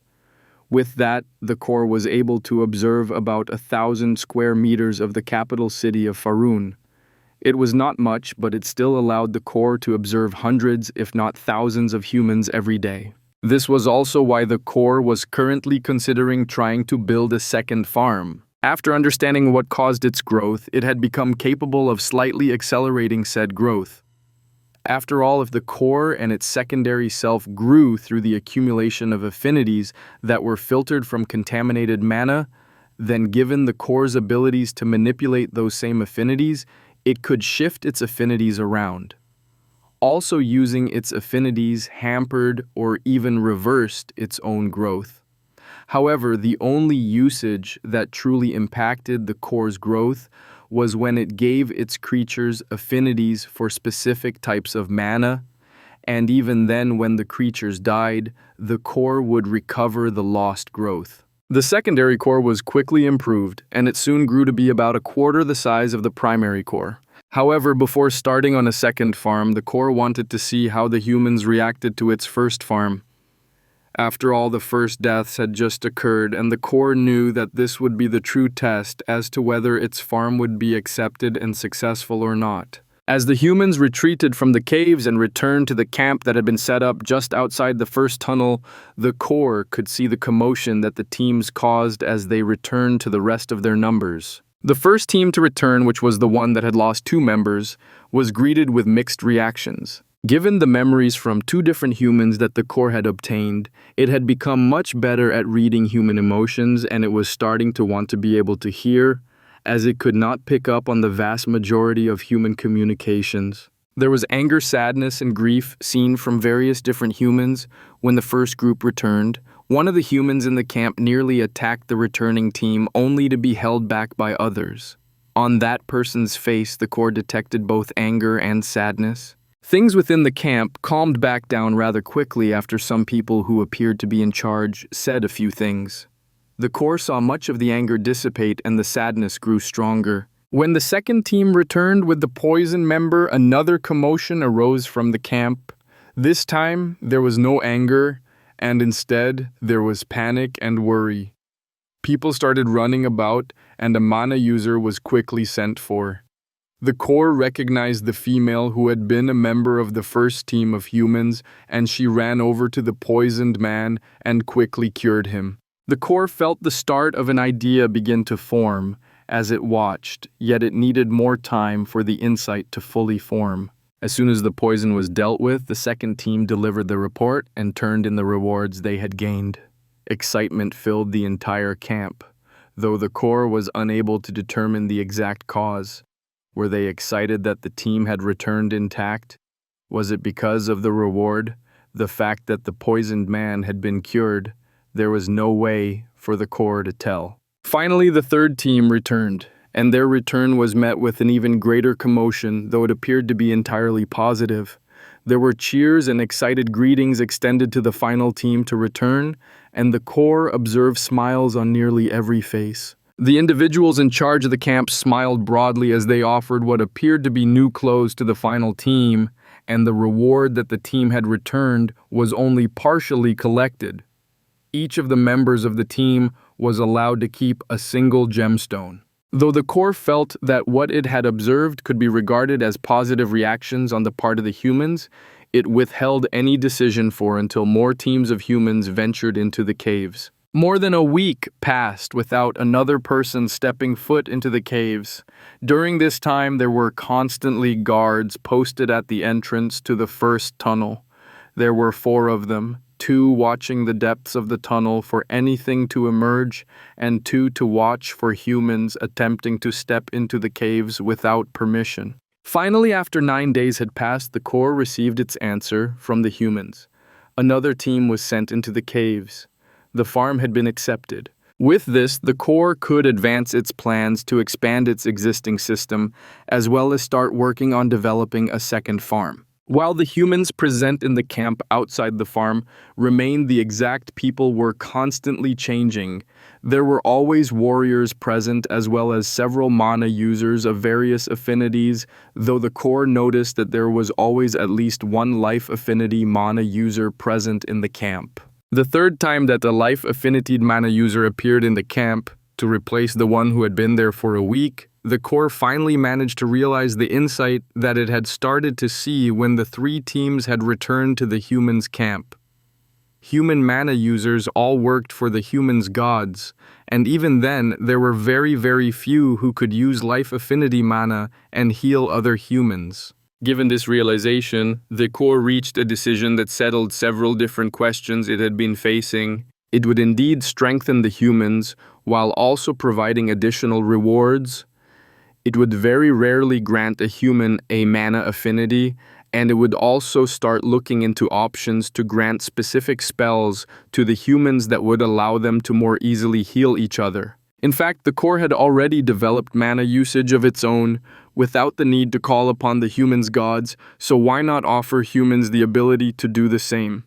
With that, the core was able to observe about 1,000 square meters of the capital city of Faroon. It was not much, but it still allowed the core to observe hundreds, if not thousands, of humans every day. This was also why the core was currently considering trying to build a second farm. After understanding what caused its growth, it had become capable of slightly accelerating said growth. After all, if the core and its secondary self grew through the accumulation of affinities that were filtered from contaminated mana, then given the core's abilities to manipulate those same affinities, it could shift its affinities around. Also using its affinities hampered or even reversed its own growth. However, the only usage that truly impacted the core's growth was when it gave its creatures affinities for specific types of mana, and even then when the creatures died, the core would recover the lost growth. The secondary core was quickly improved, and it soon grew to be about a quarter the size of the primary core. However, before starting on a second farm, the core wanted to see how the humans reacted to its first farm. After all, the first deaths had just occurred, and the core knew that this would be the true test as to whether its farm would be accepted and successful or not. As the humans retreated from the caves and returned to the camp that had been set up just outside the first tunnel, the core could see the commotion that the teams caused as they returned to the rest of their numbers. The first team to return, which was the one that had lost 2 members, was greeted with mixed reactions. Given the memories from two different humans that the core had obtained, it had become much better at reading human emotions, and it was starting to want to be able to hear, as it could not pick up on the vast majority of human communications. There was anger, sadness, and grief seen from various different humans when the first group returned. One of the humans in the camp nearly attacked the returning team, only to be held back by others. On that person's face, the core detected both anger and sadness. Things within the camp calmed back down rather quickly after some people who appeared to be in charge said a few things. The core saw much of the anger dissipate and the sadness grew stronger. When the second team returned with the poison member, another commotion arose from the camp. This time, there was no anger, and instead, there was panic and worry. People started running about, and a mana user was quickly sent for. The core recognized the female who had been a member of the first team of humans, and she ran over to the poisoned man and quickly cured him. The core felt the start of an idea begin to form as it watched, yet it needed more time for the insight to fully form. As soon as the poison was dealt with, the second team delivered the report and turned in the rewards they had gained. Excitement filled the entire camp, though the core was unable to determine the exact cause. Were they excited that the team had returned intact? Was it because of the reward, the fact that the poisoned man had been cured? There was no way for the core to tell. Finally, the third team returned, and their return was met with an even greater commotion, though it appeared to be entirely positive. There were cheers and excited greetings extended to the final team to return, and the core observed smiles on nearly every face. The individuals in charge of the camp smiled broadly as they offered what appeared to be new clothes to the final team, and the reward that the team had returned was only partially collected. Each of the members of the team was allowed to keep a single gemstone. Though the core felt that what it had observed could be regarded as positive reactions on the part of the humans, it withheld any decision for until more teams of humans ventured into the caves. More than a week passed without another person stepping foot into the caves. During this time, there were constantly guards posted at the entrance to the first tunnel. There were 4 of them, 2 watching the depths of the tunnel for anything to emerge, and 2 to watch for humans attempting to step into the caves without permission. Finally, after 9 days had passed, the core received its answer from the humans. Another team was sent into the caves. The farm had been accepted. With this, the core could advance its plans to expand its existing system, as well as start working on developing a second farm. While the humans present in the camp outside the farm remained the exact people were constantly changing, there were always warriors present as well as several mana users of various affinities, though the core noticed that there was always at least one life affinity mana user present in the camp. The third time that the life affinity mana user appeared in the camp, to replace the one who had been there for a week, the core finally managed to realize the insight that it had started to see when the 3 teams had returned to the humans' camp. Human mana users all worked for the humans' gods, and even then there were very few who could use life affinity mana and heal other humans. Given this realization, the core reached a decision that settled several different questions it had been facing. It would indeed strengthen the humans, while also providing additional rewards. It would very rarely grant a human a mana affinity, and it would also start looking into options to grant specific spells to the humans that would allow them to more easily heal each other. In fact, the core had already developed mana usage of its own, without the need to call upon the humans' gods, so why not offer humans the ability to do the same?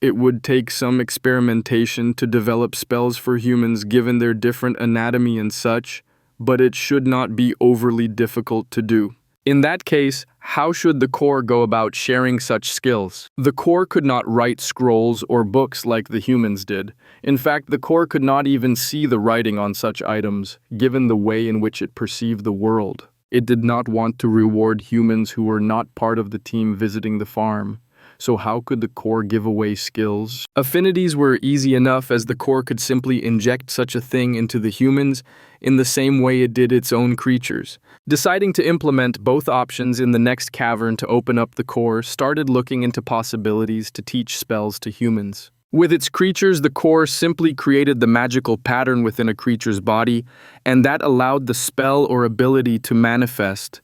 It would take some experimentation to develop spells for humans given their different anatomy and such, but it should not be overly difficult to do. In that case, how should the core go about sharing such skills? The core could not write scrolls or books like the humans did. In fact, the core could not even see the writing on such items, given the way in which it perceived the world. It did not want to reward humans who were not part of the team visiting the farm, so how could the core give away skills? Affinities were easy enough, as the core could simply inject such a thing into the humans in the same way it did its own creatures. Deciding to implement both options in the next cavern to open up, the core started looking into possibilities to teach spells to humans. With its creatures, the core simply created the magical pattern within a creature's body, and that allowed the spell or ability to manifest.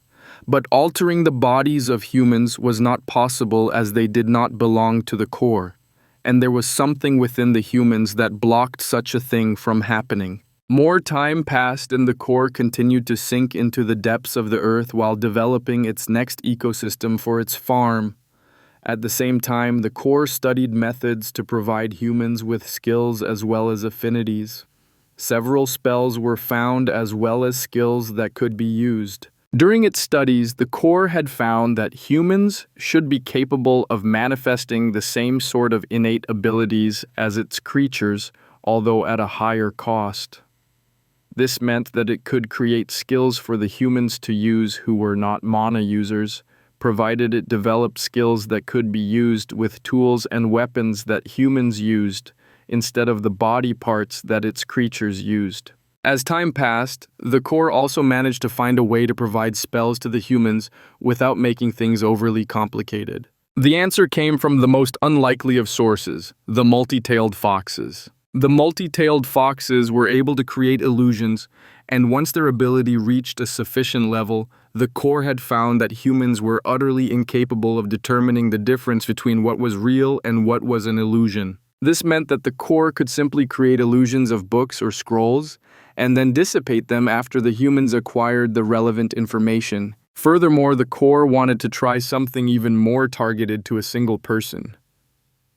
But altering the bodies of humans was not possible, as they did not belong to the core, and there was something within the humans that blocked such a thing from happening. More time passed, and the core continued to sink into the depths of the earth while developing its next ecosystem for its farm. At the same time, the core studied methods to provide humans with skills as well as affinities. Several spells were found as well as skills that could be used. During its studies, the core had found that humans should be capable of manifesting the same sort of innate abilities as its creatures, although at a higher cost. This meant that it could create skills for the humans to use who were not mana users, provided it developed skills that could be used with tools and weapons that humans used, instead of the body parts that its creatures used. As time passed, the core also managed to find a way to provide spells to the humans without making things overly complicated. The answer came from the most unlikely of sources, the multi-tailed foxes. The multi-tailed foxes were able to create illusions, and once their ability reached a sufficient level, the core had found that humans were utterly incapable of determining the difference between what was real and what was an illusion. This meant that the core could simply create illusions of books or scrolls, and then dissipate them after the humans acquired the relevant information. Furthermore, the core wanted to try something even more targeted to a single person.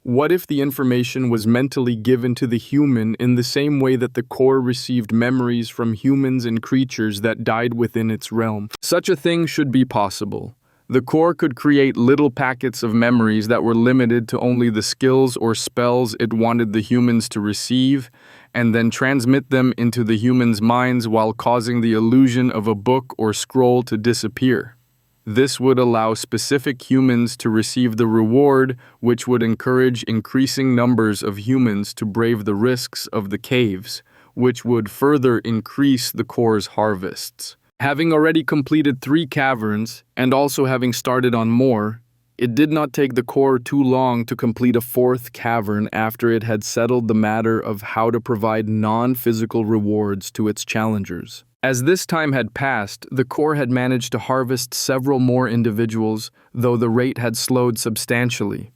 What if the information was mentally given to the human in the same way that the core received memories from humans and creatures that died within its realm? Such a thing should be possible. The core could create little packets of memories that were limited to only the skills or spells it wanted the humans to receive, and then transmit them into the humans' minds while causing the illusion of a book or scroll to disappear. This would allow specific humans to receive the reward, which would encourage increasing numbers of humans to brave the risks of the caves, which would further increase the core's harvests. Having already completed 3 caverns, and also having started on more, it did not take the core too long to complete a 4th cavern after it had settled the matter of how to provide non-physical rewards to its challengers. As this time had passed, the core had managed to harvest several more individuals, though the rate had slowed substantially.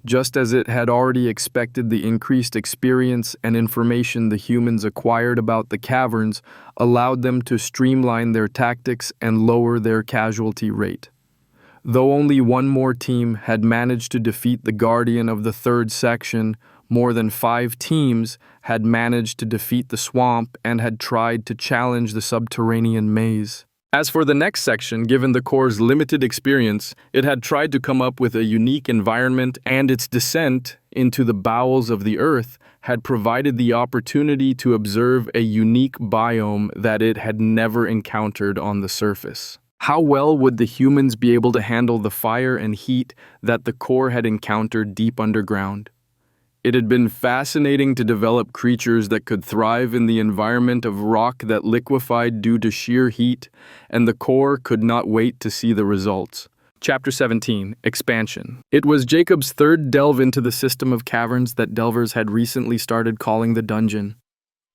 Just as it had already expected, the increased experience and information the humans acquired about the caverns allowed them to streamline their tactics and lower their casualty rate. Though only one more team had managed to defeat the guardian of the 3rd section, more than 5 teams had managed to defeat the swamp and had tried to challenge the subterranean maze. As for the next section, given the core's limited experience, it had tried to come up with a unique environment, and its descent into the bowels of the earth had provided the opportunity to observe a unique biome that it had never encountered on the surface. How well would the humans be able to handle the fire and heat that the core had encountered deep underground? It had been fascinating to develop creatures that could thrive in the environment of rock that liquefied due to sheer heat, and the core could not wait to see the results. Chapter 17, Expansion. It was Jacob's 3rd delve into the system of caverns that delvers had recently started calling the dungeon.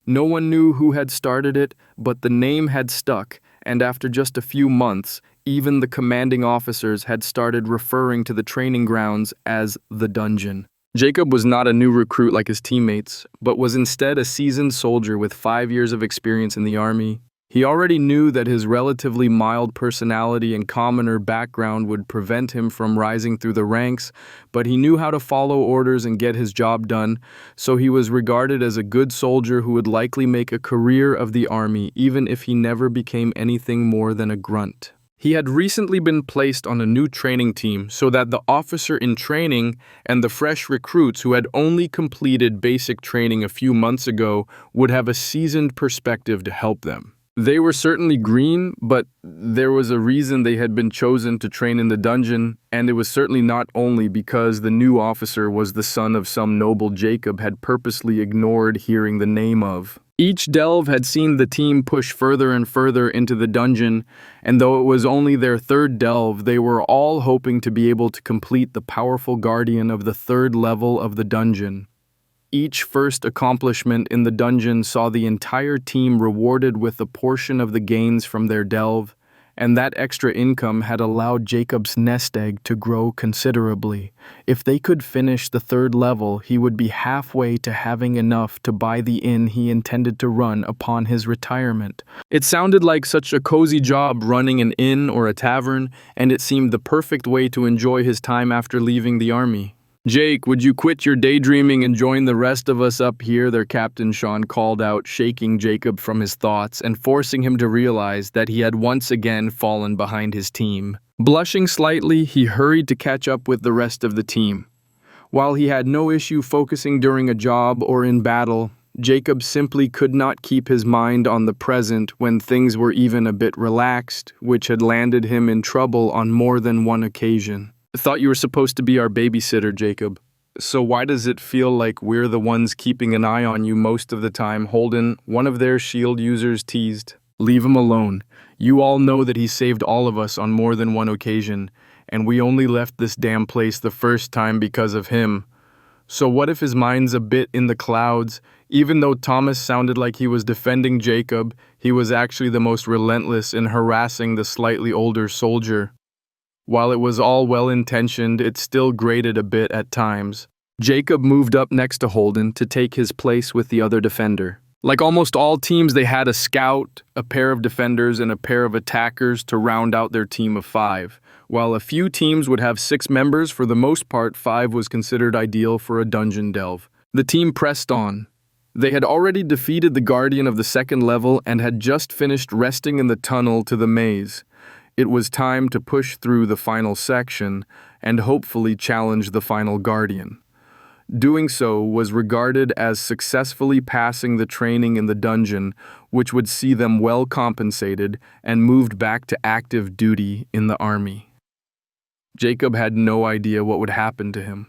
No one knew who had started it, but the name had stuck, and after just a few months, even the commanding officers had started referring to the training grounds as the dungeon. Jacob was not a new recruit like his teammates, but was instead a seasoned soldier with 5 years of experience in the army. He already knew that his relatively mild personality and commoner background would prevent him from rising through the ranks, but he knew how to follow orders and get his job done, so he was regarded as a good soldier who would likely make a career of the army even if he never became anything more than a grunt. He had recently been placed on a new training team so that the officer in training and the fresh recruits who had only completed basic training a few months ago would have a seasoned perspective to help them. They were certainly green, but there was a reason they had been chosen to train in the dungeon, and it was certainly not only because the new officer was the son of some noble Jacob had purposely ignored hearing the name of. Each delve had seen the team push further and further into the dungeon, and though it was only their third delve, they were all hoping to be able to complete the powerful guardian of the third level of the dungeon. Each first accomplishment in the dungeon saw the entire team rewarded with a portion of the gains from their delve, and that extra income had allowed Jacob's nest egg to grow considerably. If they could finish the third level, he would be halfway to having enough to buy the inn he intended to run upon his retirement. It sounded like such a cozy job running an inn or a tavern, and it seemed the perfect way to enjoy his time after leaving the army. "Jake, would you quit your daydreaming and join the rest of us up here?" their captain Sean called out, shaking Jacob from his thoughts and forcing him to realize that he had once again fallen behind his team. Blushing slightly, he hurried to catch up with the rest of the team. While he had no issue focusing during a job or in battle, Jacob simply could not keep his mind on the present when things were even a bit relaxed, which had landed him in trouble on more than one occasion. "Thought you were supposed to be our babysitter, Jacob. So why does it feel like we're the ones keeping an eye on you most of the time?" Holden, one of their shield users, teased. "Leave him alone. You all know that he saved all of us on more than one occasion, and we only left this damn place the first time because of him. So what if his mind's a bit in the clouds? Even though Thomas sounded like he was defending Jacob, he was actually the most relentless in harassing the slightly older soldier. While it was all well-intentioned, it still grated a bit at times." Jacob moved up next to Holden to take his place with the other defender. Like almost all teams, they had a scout, a pair of defenders, and a pair of attackers to round out their team of 5. While a few teams would have 6 members, for the most part, 5 was considered ideal for a dungeon delve. The team pressed on. They had already defeated the guardian of the second level and had just finished resting in the tunnel to the maze. It was time to push through the final section and hopefully challenge the final guardian. Doing so was regarded as successfully passing the training in the dungeon, which would see them well compensated and moved back to active duty in the army. Jacob had no idea what would happen to him.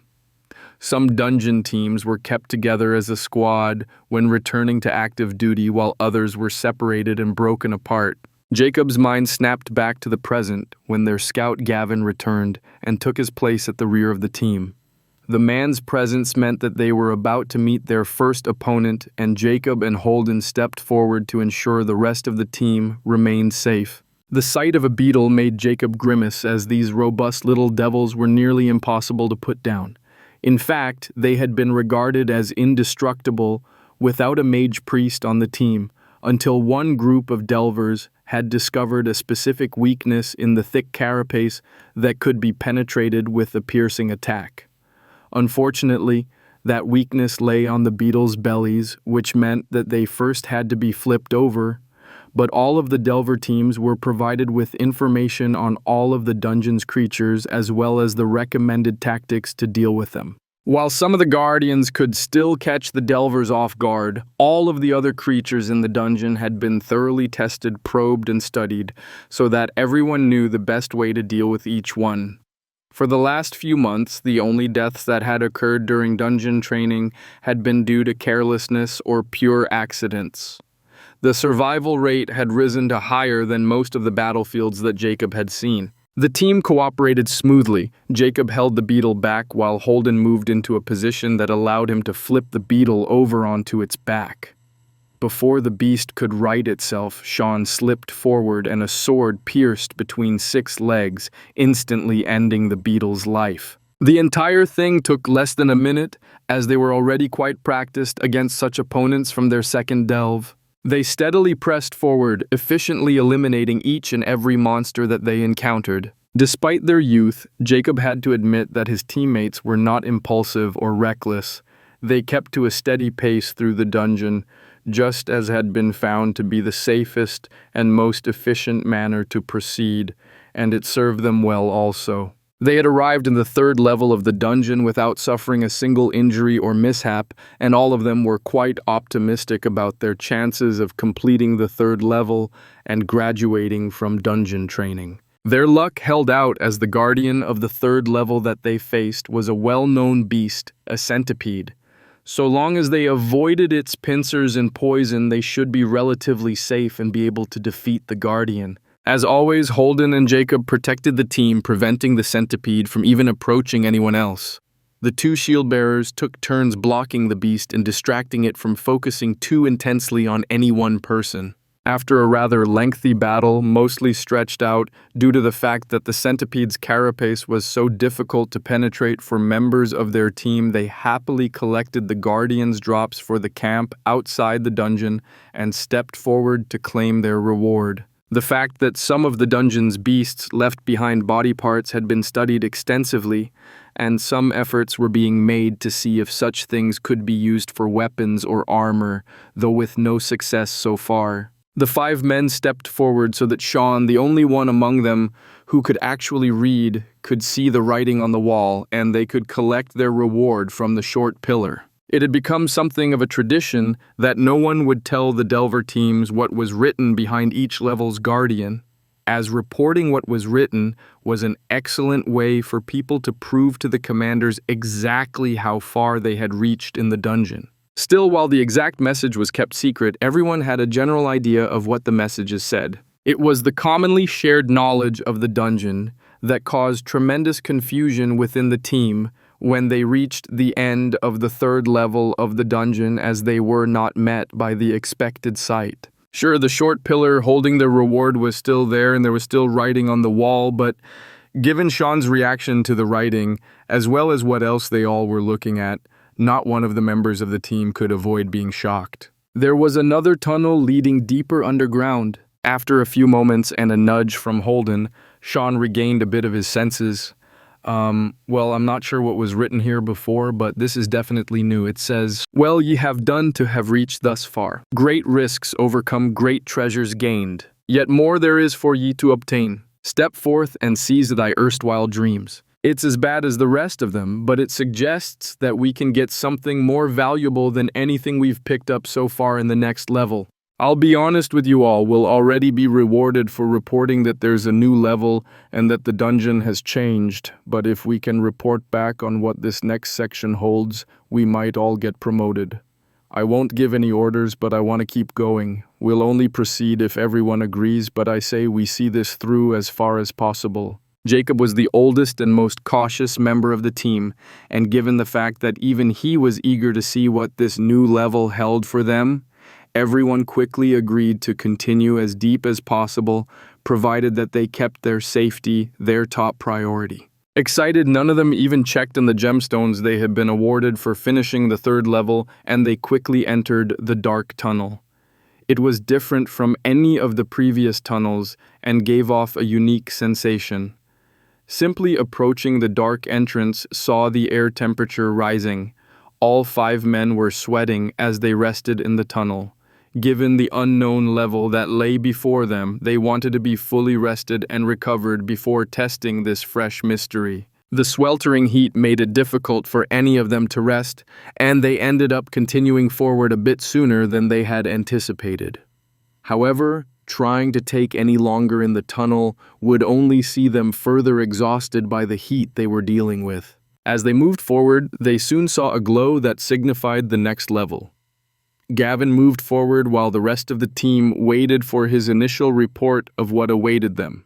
Some dungeon teams were kept together as a squad when returning to active duty, while others were separated and broken apart. Jacob's mind snapped back to the present when their scout Gavin returned and took his place at the rear of the team. The man's presence meant that they were about to meet their first opponent, and Jacob and Holden stepped forward to ensure the rest of the team remained safe. The sight of a beetle made Jacob grimace, as these robust little devils were nearly impossible to put down. In fact, they had been regarded as indestructible without a mage priest on the team, until one group of delvers had discovered a specific weakness in the thick carapace that could be penetrated with a piercing attack. Unfortunately, that weakness lay on the beetles' bellies, which meant that they first had to be flipped over, but all of the delver teams were provided with information on all of the dungeon's creatures as well as the recommended tactics to deal with them. While some of the guardians could still catch the delvers off guard, all of the other creatures in the dungeon had been thoroughly tested, probed, and studied, so that everyone knew the best way to deal with each one. For the last few months, the only deaths that had occurred during dungeon training had been due to carelessness or pure accidents. The survival rate had risen to higher than most of the battlefields that Jacob had seen. The team cooperated smoothly. Jacob held the beetle back while Holden moved into a position that allowed him to flip the beetle over onto its back. Before the beast could right itself, Sean slipped forward and a sword pierced between 6 legs, instantly ending the beetle's life. The entire thing took less than a minute, as they were already quite practiced against such opponents from their second delve. They steadily pressed forward, efficiently eliminating each and every monster that they encountered. Despite their youth, Jacob had to admit that his teammates were not impulsive or reckless. They kept to a steady pace through the dungeon, just as had been found to be the safest and most efficient manner to proceed, and it served them well also. They had arrived in the third level of the dungeon without suffering a single injury or mishap, and all of them were quite optimistic about their chances of completing the third level and graduating from dungeon training. Their luck held out as the guardian of the third level that they faced was a well-known beast, a centipede. So long as they avoided its pincers and poison, they should be relatively safe and be able to defeat the guardian. As always, Holden and Jacob protected the team, preventing the centipede from even approaching anyone else. The two shield bearers took turns blocking the beast and distracting it from focusing too intensely on any one person. After a rather lengthy battle, mostly stretched out due to the fact that the centipede's carapace was so difficult to penetrate for members of their team, they happily collected the guardian's drops for the camp outside the dungeon and stepped forward to claim their reward. The fact that some of the dungeon's beasts left behind body parts had been studied extensively, and some efforts were being made to see if such things could be used for weapons or armor, though with no success so far. The 5 men stepped forward so that Sean, the only one among them who could actually read, could see the writing on the wall, and they could collect their reward from the short pillar. It had become something of a tradition that no one would tell the Delver teams what was written behind each level's guardian, as reporting what was written was an excellent way for people to prove to the commanders exactly how far they had reached in the dungeon. Still, while the exact message was kept secret, everyone had a general idea of what the messages said. It was the commonly shared knowledge of the dungeon that caused tremendous confusion within the team when they reached the end of the third level of the dungeon, as they were not met by the expected sight. Sure, the short pillar holding the reward was still there and there was still writing on the wall, but given Sean's reaction to the writing, as well as what else they all were looking at, not one of the members of the team could avoid being shocked. There was another tunnel leading deeper underground. After a few moments and a nudge from Holden, Sean regained a bit of his senses. Well, I'm not sure what was written here before, but this is definitely new. It says, "Well, ye have done to have reached thus far. Great risks overcome great treasures gained. Yet more there is for ye to obtain. Step forth and seize thy erstwhile dreams." It's as bad as the rest of them, but it suggests that we can get something more valuable than anything we've picked up so far in the next level. I'll be honest with you all, we'll already be rewarded for reporting that there's a new level and that the dungeon has changed, but if we can report back on what this next section holds, we might all get promoted. I won't give any orders, but I want to keep going. We'll only proceed if everyone agrees, but I say we see this through as far as possible. Jacob was the oldest and most cautious member of the team, and given the fact that even he was eager to see what this new level held for them, everyone quickly agreed to continue as deep as possible, provided that they kept their safety their top priority. Excited, none of them even checked on the gemstones they had been awarded for finishing the third level, and they quickly entered the dark tunnel. It was different from any of the previous tunnels and gave off a unique sensation. Simply approaching the dark entrance saw the air temperature rising. All 5 men were sweating as they rested in the tunnel. Given the unknown level that lay before them, they wanted to be fully rested and recovered before testing this fresh mystery. The sweltering heat made it difficult for any of them to rest, and they ended up continuing forward a bit sooner than they had anticipated. However, trying to take any longer in the tunnel would only see them further exhausted by the heat they were dealing with. As they moved forward, they soon saw a glow that signified the next level. Gavin moved forward while the rest of the team waited for his initial report of what awaited them.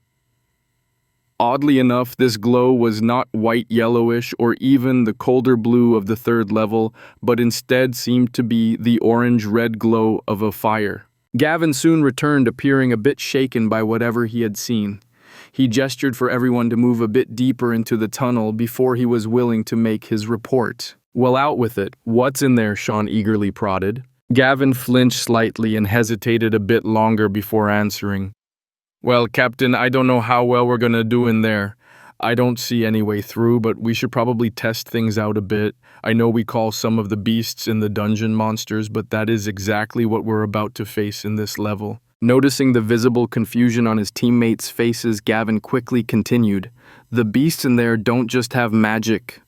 Oddly enough, this glow was not white-yellowish or even the colder blue of the third level, but instead seemed to be the orange-red glow of a fire. Gavin soon returned, appearing a bit shaken by whatever he had seen. He gestured for everyone to move a bit deeper into the tunnel before he was willing to make his report. "Well, out with it. What's in there?" Sean eagerly prodded. Gavin flinched slightly and hesitated a bit longer before answering. "Well, Captain, I don't know how well we're gonna do in there. I don't see any way through, but we should probably test things out a bit. I know we call some of the beasts in the dungeon monsters, but that is exactly what we're about to face in this level." Noticing the visible confusion on his teammates' faces, Gavin quickly continued. The beasts in there don't just have magic.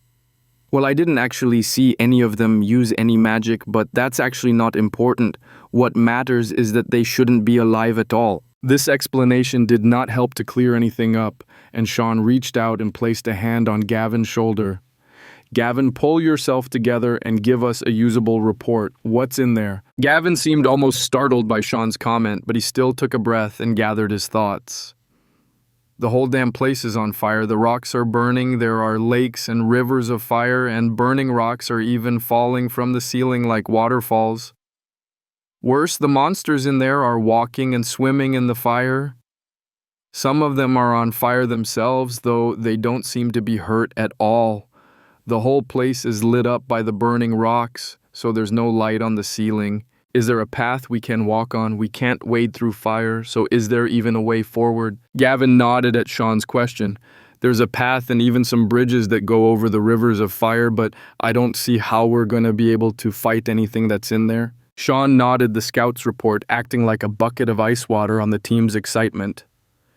Well, I didn't actually see any of them use any magic, but that's actually not important. What matters is that they shouldn't be alive at all. This explanation did not help to clear anything up, and Sean reached out and placed a hand on Gavin's shoulder. Gavin, pull yourself together and give us a usable report. What's in there? Gavin seemed almost startled by Sean's comment, but he still took a breath and gathered his thoughts. The whole damn place is on fire. The rocks are burning. There are lakes and rivers of fire, and burning rocks are even falling from the ceiling like waterfalls. Worse, the monsters in there are walking and swimming in the fire. Some of them are on fire themselves, though they don't seem to be hurt at all. The whole place is lit up by the burning rocks, so there's no light on the ceiling. Is there a path we can walk on? We can't wade through fire, so is there even a way forward? Gavin nodded at Sean's question. There's a path and even some bridges that go over the rivers of fire, but I don't see how we're going to be able to fight anything that's in there. Sean nodded the scout's report, acting like a bucket of ice water on the team's excitement.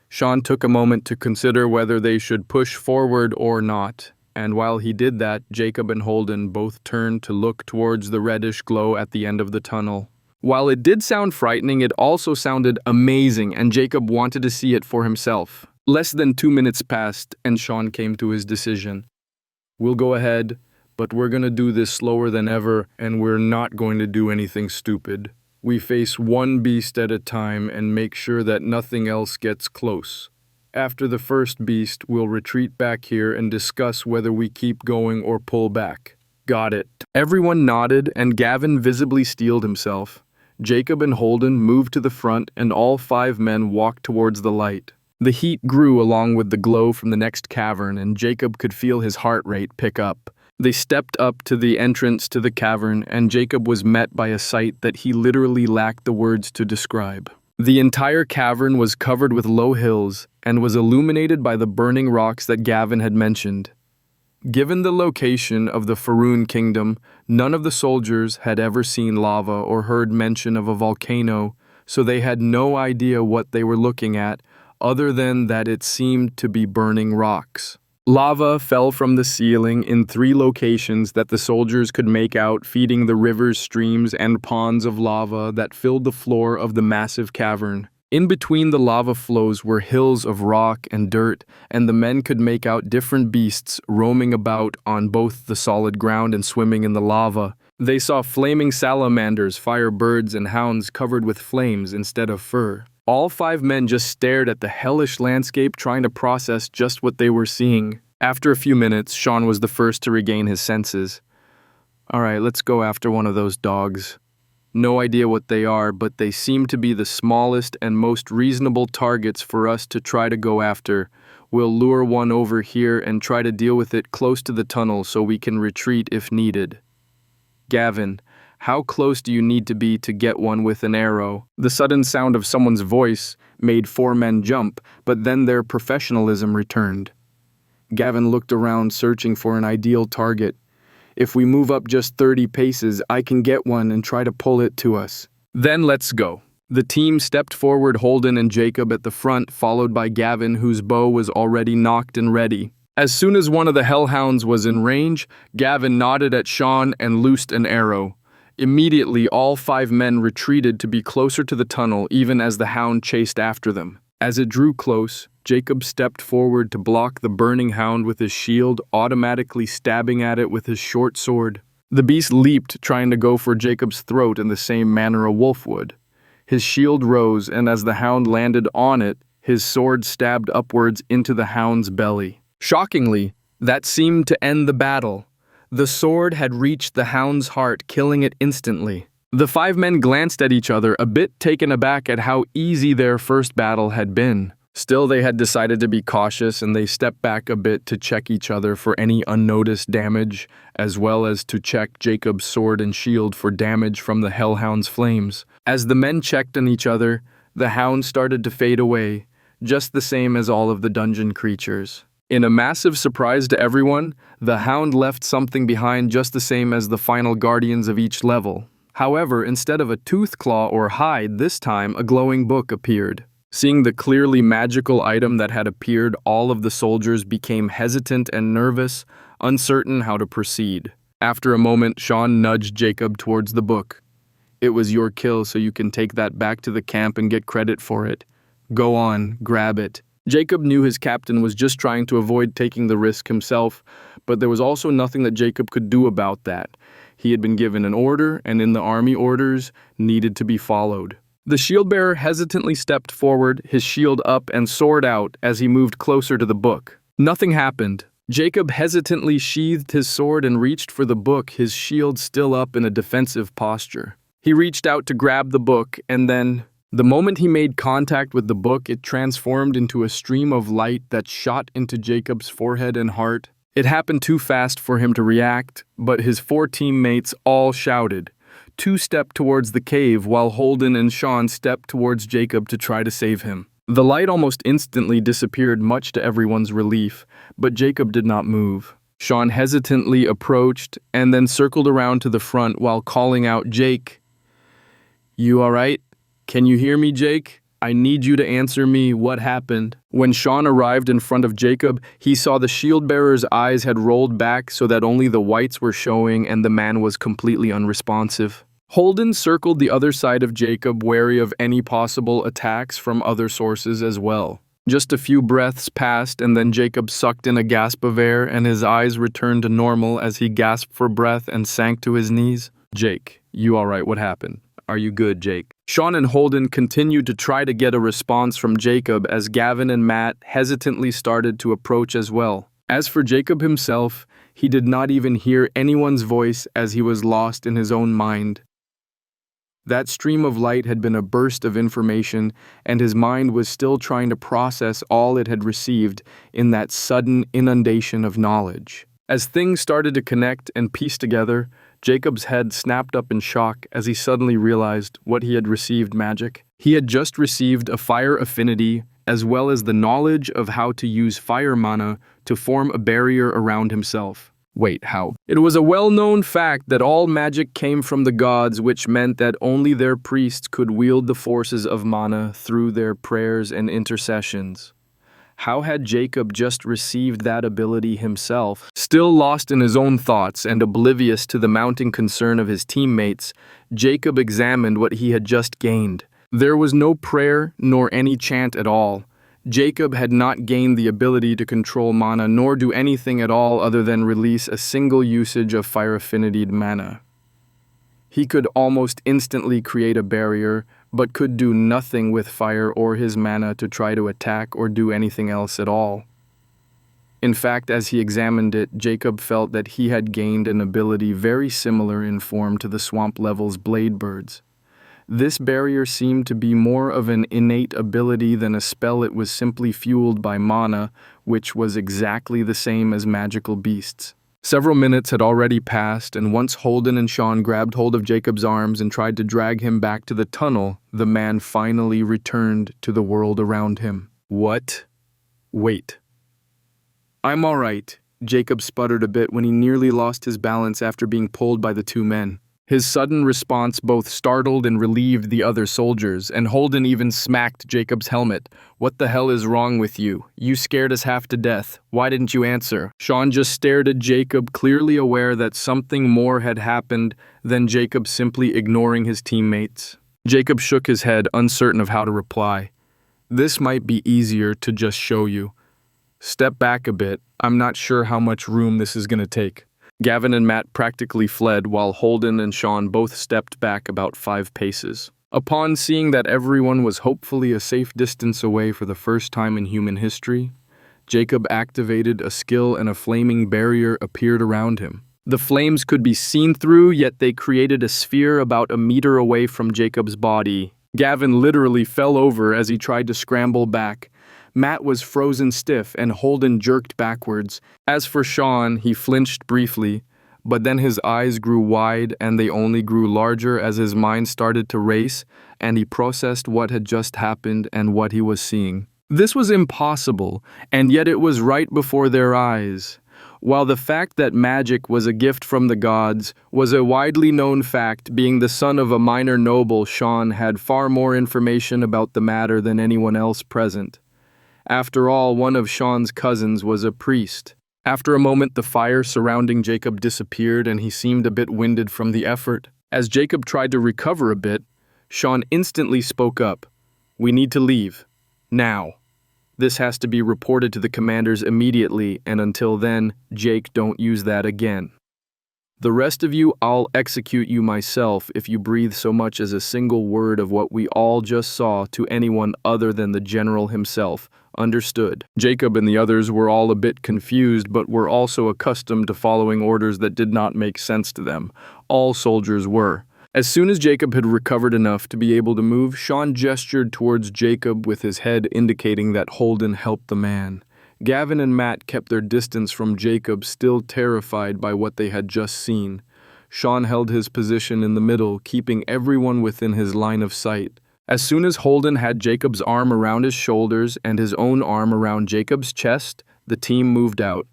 Sean took a moment to consider whether they should push forward or not. And while he did that, Jacob and Holden both turned to look towards the reddish glow at the end of the tunnel. While it did sound frightening, it also sounded amazing, and Jacob wanted to see it for himself. Less than 2 minutes passed, and Sean came to his decision. We'll go ahead, but we're going to do this slower than ever, and we're not going to do anything stupid. We face one beast at a time and make sure that nothing else gets close. After the first beast, we'll retreat back here and discuss whether we keep going or pull back. Got it. Everyone nodded, and Gavin visibly steeled himself. Jacob and Holden moved to the front, and all 5 men walked towards the light. The heat grew along with the glow from the next cavern, and Jacob could feel his heart rate pick up. They stepped up to the entrance to the cavern, and Jacob was met by a sight that he literally lacked the words to describe. The entire cavern was covered with low hills and was illuminated by the burning rocks that Gavin had mentioned. Given the location of the Faroon kingdom, none of the soldiers had ever seen lava or heard mention of a volcano, so they had no idea what they were looking at, other than that it seemed to be burning rocks. Lava fell from the ceiling in 3 locations that the soldiers could make out, feeding the rivers, streams, and ponds of lava that filled the floor of the massive cavern. In between the lava flows were hills of rock and dirt, and the men could make out different beasts roaming about on both the solid ground and swimming in the lava. They saw flaming salamanders, fire birds, and hounds covered with flames instead of fur. All 5 men just stared at the hellish landscape, trying to process just what they were seeing. After a few minutes, Sean was the first to regain his senses. All right, let's go after one of those dogs. No idea what they are, but they seem to be the smallest and most reasonable targets for us to try to go after. We'll lure one over here and try to deal with it close to the tunnel so we can retreat if needed. Gavin, how close do you need to be to get one with an arrow? The sudden sound of someone's voice made 4 men jump, but then their professionalism returned. Gavin looked around, searching for an ideal target. If we move up just 30 paces, I can get one and try to pull it to us. Then let's go. The team stepped forward, Holden and Jacob at the front, followed by Gavin, whose bow was already nocked and ready. As soon as one of the hellhounds was in range, Gavin nodded at Sean and loosed an arrow. Immediately, all 5 men retreated to be closer to the tunnel, even as the hound chased after them. As it drew close, Jacob stepped forward to block the burning hound with his shield, automatically stabbing at it with his short sword. The beast leaped, trying to go for Jacob's throat in the same manner a wolf would. His shield rose, and as the hound landed on it, his sword stabbed upwards into the hound's belly. Shockingly, that seemed to end the battle. The sword had reached the hound's heart, killing it instantly. The 5 men glanced at each other, a bit taken aback at how easy their first battle had been. Still, they had decided to be cautious, and they stepped back a bit to check each other for any unnoticed damage, as well as to check Jacob's sword and shield for damage from the hellhound's flames. As the men checked on each other, the hound started to fade away, just the same as all of the dungeon creatures. In a massive surprise to everyone, the hound left something behind just the same as the final guardians of each level. However, instead of a tooth claw or hide, this time a glowing book appeared. Seeing the clearly magical item that had appeared, all of the soldiers became hesitant and nervous, uncertain how to proceed. After a moment, Sean nudged Jacob towards the book. "It was your kill, so you can take that back to the camp and get credit for it. Go on, grab it." Jacob knew his captain was just trying to avoid taking the risk himself, but there was also nothing that Jacob could do about that. He had been given an order, and in the army orders needed to be followed. The shield-bearer hesitantly stepped forward, his shield up and sword out as he moved closer to the book. Nothing happened. Jacob hesitantly sheathed his sword and reached for the book, his shield still up in a defensive posture. He reached out to grab the book, and then, the moment he made contact with the book, it transformed into a stream of light that shot into Jacob's forehead and heart. It happened too fast for him to react, but his 4 teammates all shouted. 2 stepped towards the cave while Holden and Sean stepped towards Jacob to try to save him. The light almost instantly disappeared, much to everyone's relief, but Jacob did not move. Sean hesitantly approached and then circled around to the front while calling out, "Jake, you all right? Can you hear me, Jake? I need you to answer me. What happened?" When Sean arrived in front of Jacob, he saw the shield-bearer's eyes had rolled back so that only the whites were showing and the man was completely unresponsive. Holden circled the other side of Jacob, wary of any possible attacks from other sources as well. Just a few breaths passed, and then Jacob sucked in a gasp of air, and his eyes returned to normal as he gasped for breath and sank to his knees. "Jake, you all right? What happened? Are you good, Jake?" Sean and Holden continued to try to get a response from Jacob as Gavin and Matt hesitantly started to approach as well. As for Jacob himself, he did not even hear anyone's voice as he was lost in his own mind. That stream of light had been a burst of information, and his mind was still trying to process all it had received in that sudden inundation of knowledge. As things started to connect and piece together, Jacob's head snapped up in shock as he suddenly realized what he had received: magic. He had just received a fire affinity, as well as the knowledge of how to use fire mana to form a barrier around himself. Wait, how? It was a well-known fact that all magic came from the gods, which meant that only their priests could wield the forces of mana through their prayers and intercessions. How had Jacob just received that ability himself? Still lost in his own thoughts and oblivious to the mounting concern of his teammates, Jacob examined what he had just gained. There was no prayer nor any chant at all. Jacob had not gained the ability to control mana nor do anything at all other than release a single usage of fire affinity mana. He could almost instantly create a barrier, but could do nothing with fire or his mana to try to attack or do anything else at all. In fact, as he examined it, Jacob felt that he had gained an ability very similar in form to the Swamp Level's Blade Birds. This barrier seemed to be more of an innate ability than a spell. It was simply fueled by mana, which was exactly the same as magical beasts. Several minutes had already passed, and once Holden and Sean grabbed hold of Jacob's arms and tried to drag him back to the tunnel, the man finally returned to the world around him. "What? Wait. I'm all right," Jacob sputtered a bit when he nearly lost his balance after being pulled by the 2 men. His sudden response both startled and relieved the other soldiers, and Holden even smacked Jacob's helmet. "What the hell is wrong with you? You scared us half to death. Why didn't you answer?" Sean just stared at Jacob, clearly aware that something more had happened than Jacob simply ignoring his teammates. Jacob shook his head, uncertain of how to reply. "This might be easier to just show you. Step back a bit. I'm not sure how much room this is going to take." Gavin and Matt practically fled while Holden and Sean both stepped back about 5 paces. Upon seeing that everyone was hopefully a safe distance away for the first time in human history, Jacob activated a skill and a flaming barrier appeared around him. The flames could be seen through, yet they created a sphere about a meter away from Jacob's body. Gavin literally fell over as he tried to scramble back. Matt was frozen stiff and Holden jerked backwards. As for Sean, he flinched briefly, but then his eyes grew wide and they only grew larger as his mind started to race and he processed what had just happened and what he was seeing. This was impossible, and yet it was right before their eyes. While the fact that magic was a gift from the gods was a widely known fact, being the son of a minor noble, Sean had far more information about the matter than anyone else present. After all, one of Sean's cousins was a priest. After a moment, the fire surrounding Jacob disappeared and he seemed a bit winded from the effort. As Jacob tried to recover a bit, Sean instantly spoke up. "We need to leave. Now. This has to be reported to the commanders immediately, and until then, Jake, don't use that again. The rest of you, I'll execute you myself if you breathe so much as a single word of what we all just saw to anyone other than the general himself. Understood?" Jacob and the others were all a bit confused, but were also accustomed to following orders that did not make sense to them. All soldiers were. As soon as Jacob had recovered enough to be able to move, Sean gestured towards Jacob with his head indicating that Holden helped the man. Gavin and Matt kept their distance from Jacob, still terrified by what they had just seen. Sean held his position in the middle, keeping everyone within his line of sight. As soon as Holden had Jacob's arm around his shoulders and his own arm around Jacob's chest, the team moved out.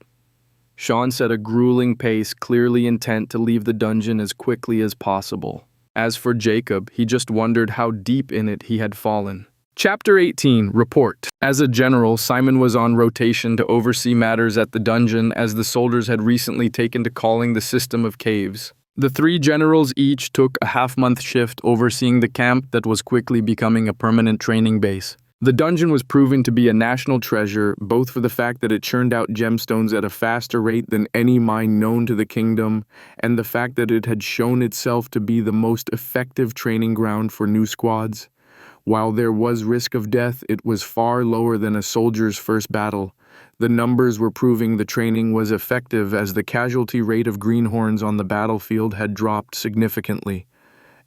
Sean set a grueling pace, clearly intent to leave the dungeon as quickly as possible. As for Jacob, he just wondered how deep in it he had fallen. Chapter 18, Report. As a general, Simon was on rotation to oversee matters at the dungeon as the soldiers had recently taken to calling the system of caves. The three generals each took a half-month shift overseeing the camp that was quickly becoming a permanent training base. The dungeon was proving to be a national treasure, both for the fact that it churned out gemstones at a faster rate than any mine known to the kingdom, and the fact that it had shown itself to be the most effective training ground for new squads. While there was risk of death, it was far lower than a soldier's first battle. The numbers were proving the training was effective as the casualty rate of greenhorns on the battlefield had dropped significantly.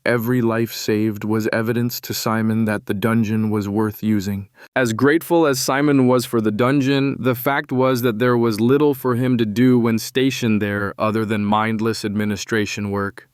Every life saved was evidence to Simon that the dungeon was worth using. As grateful as Simon was for the dungeon, the fact was that there was little for him to do when stationed there other than mindless administration work.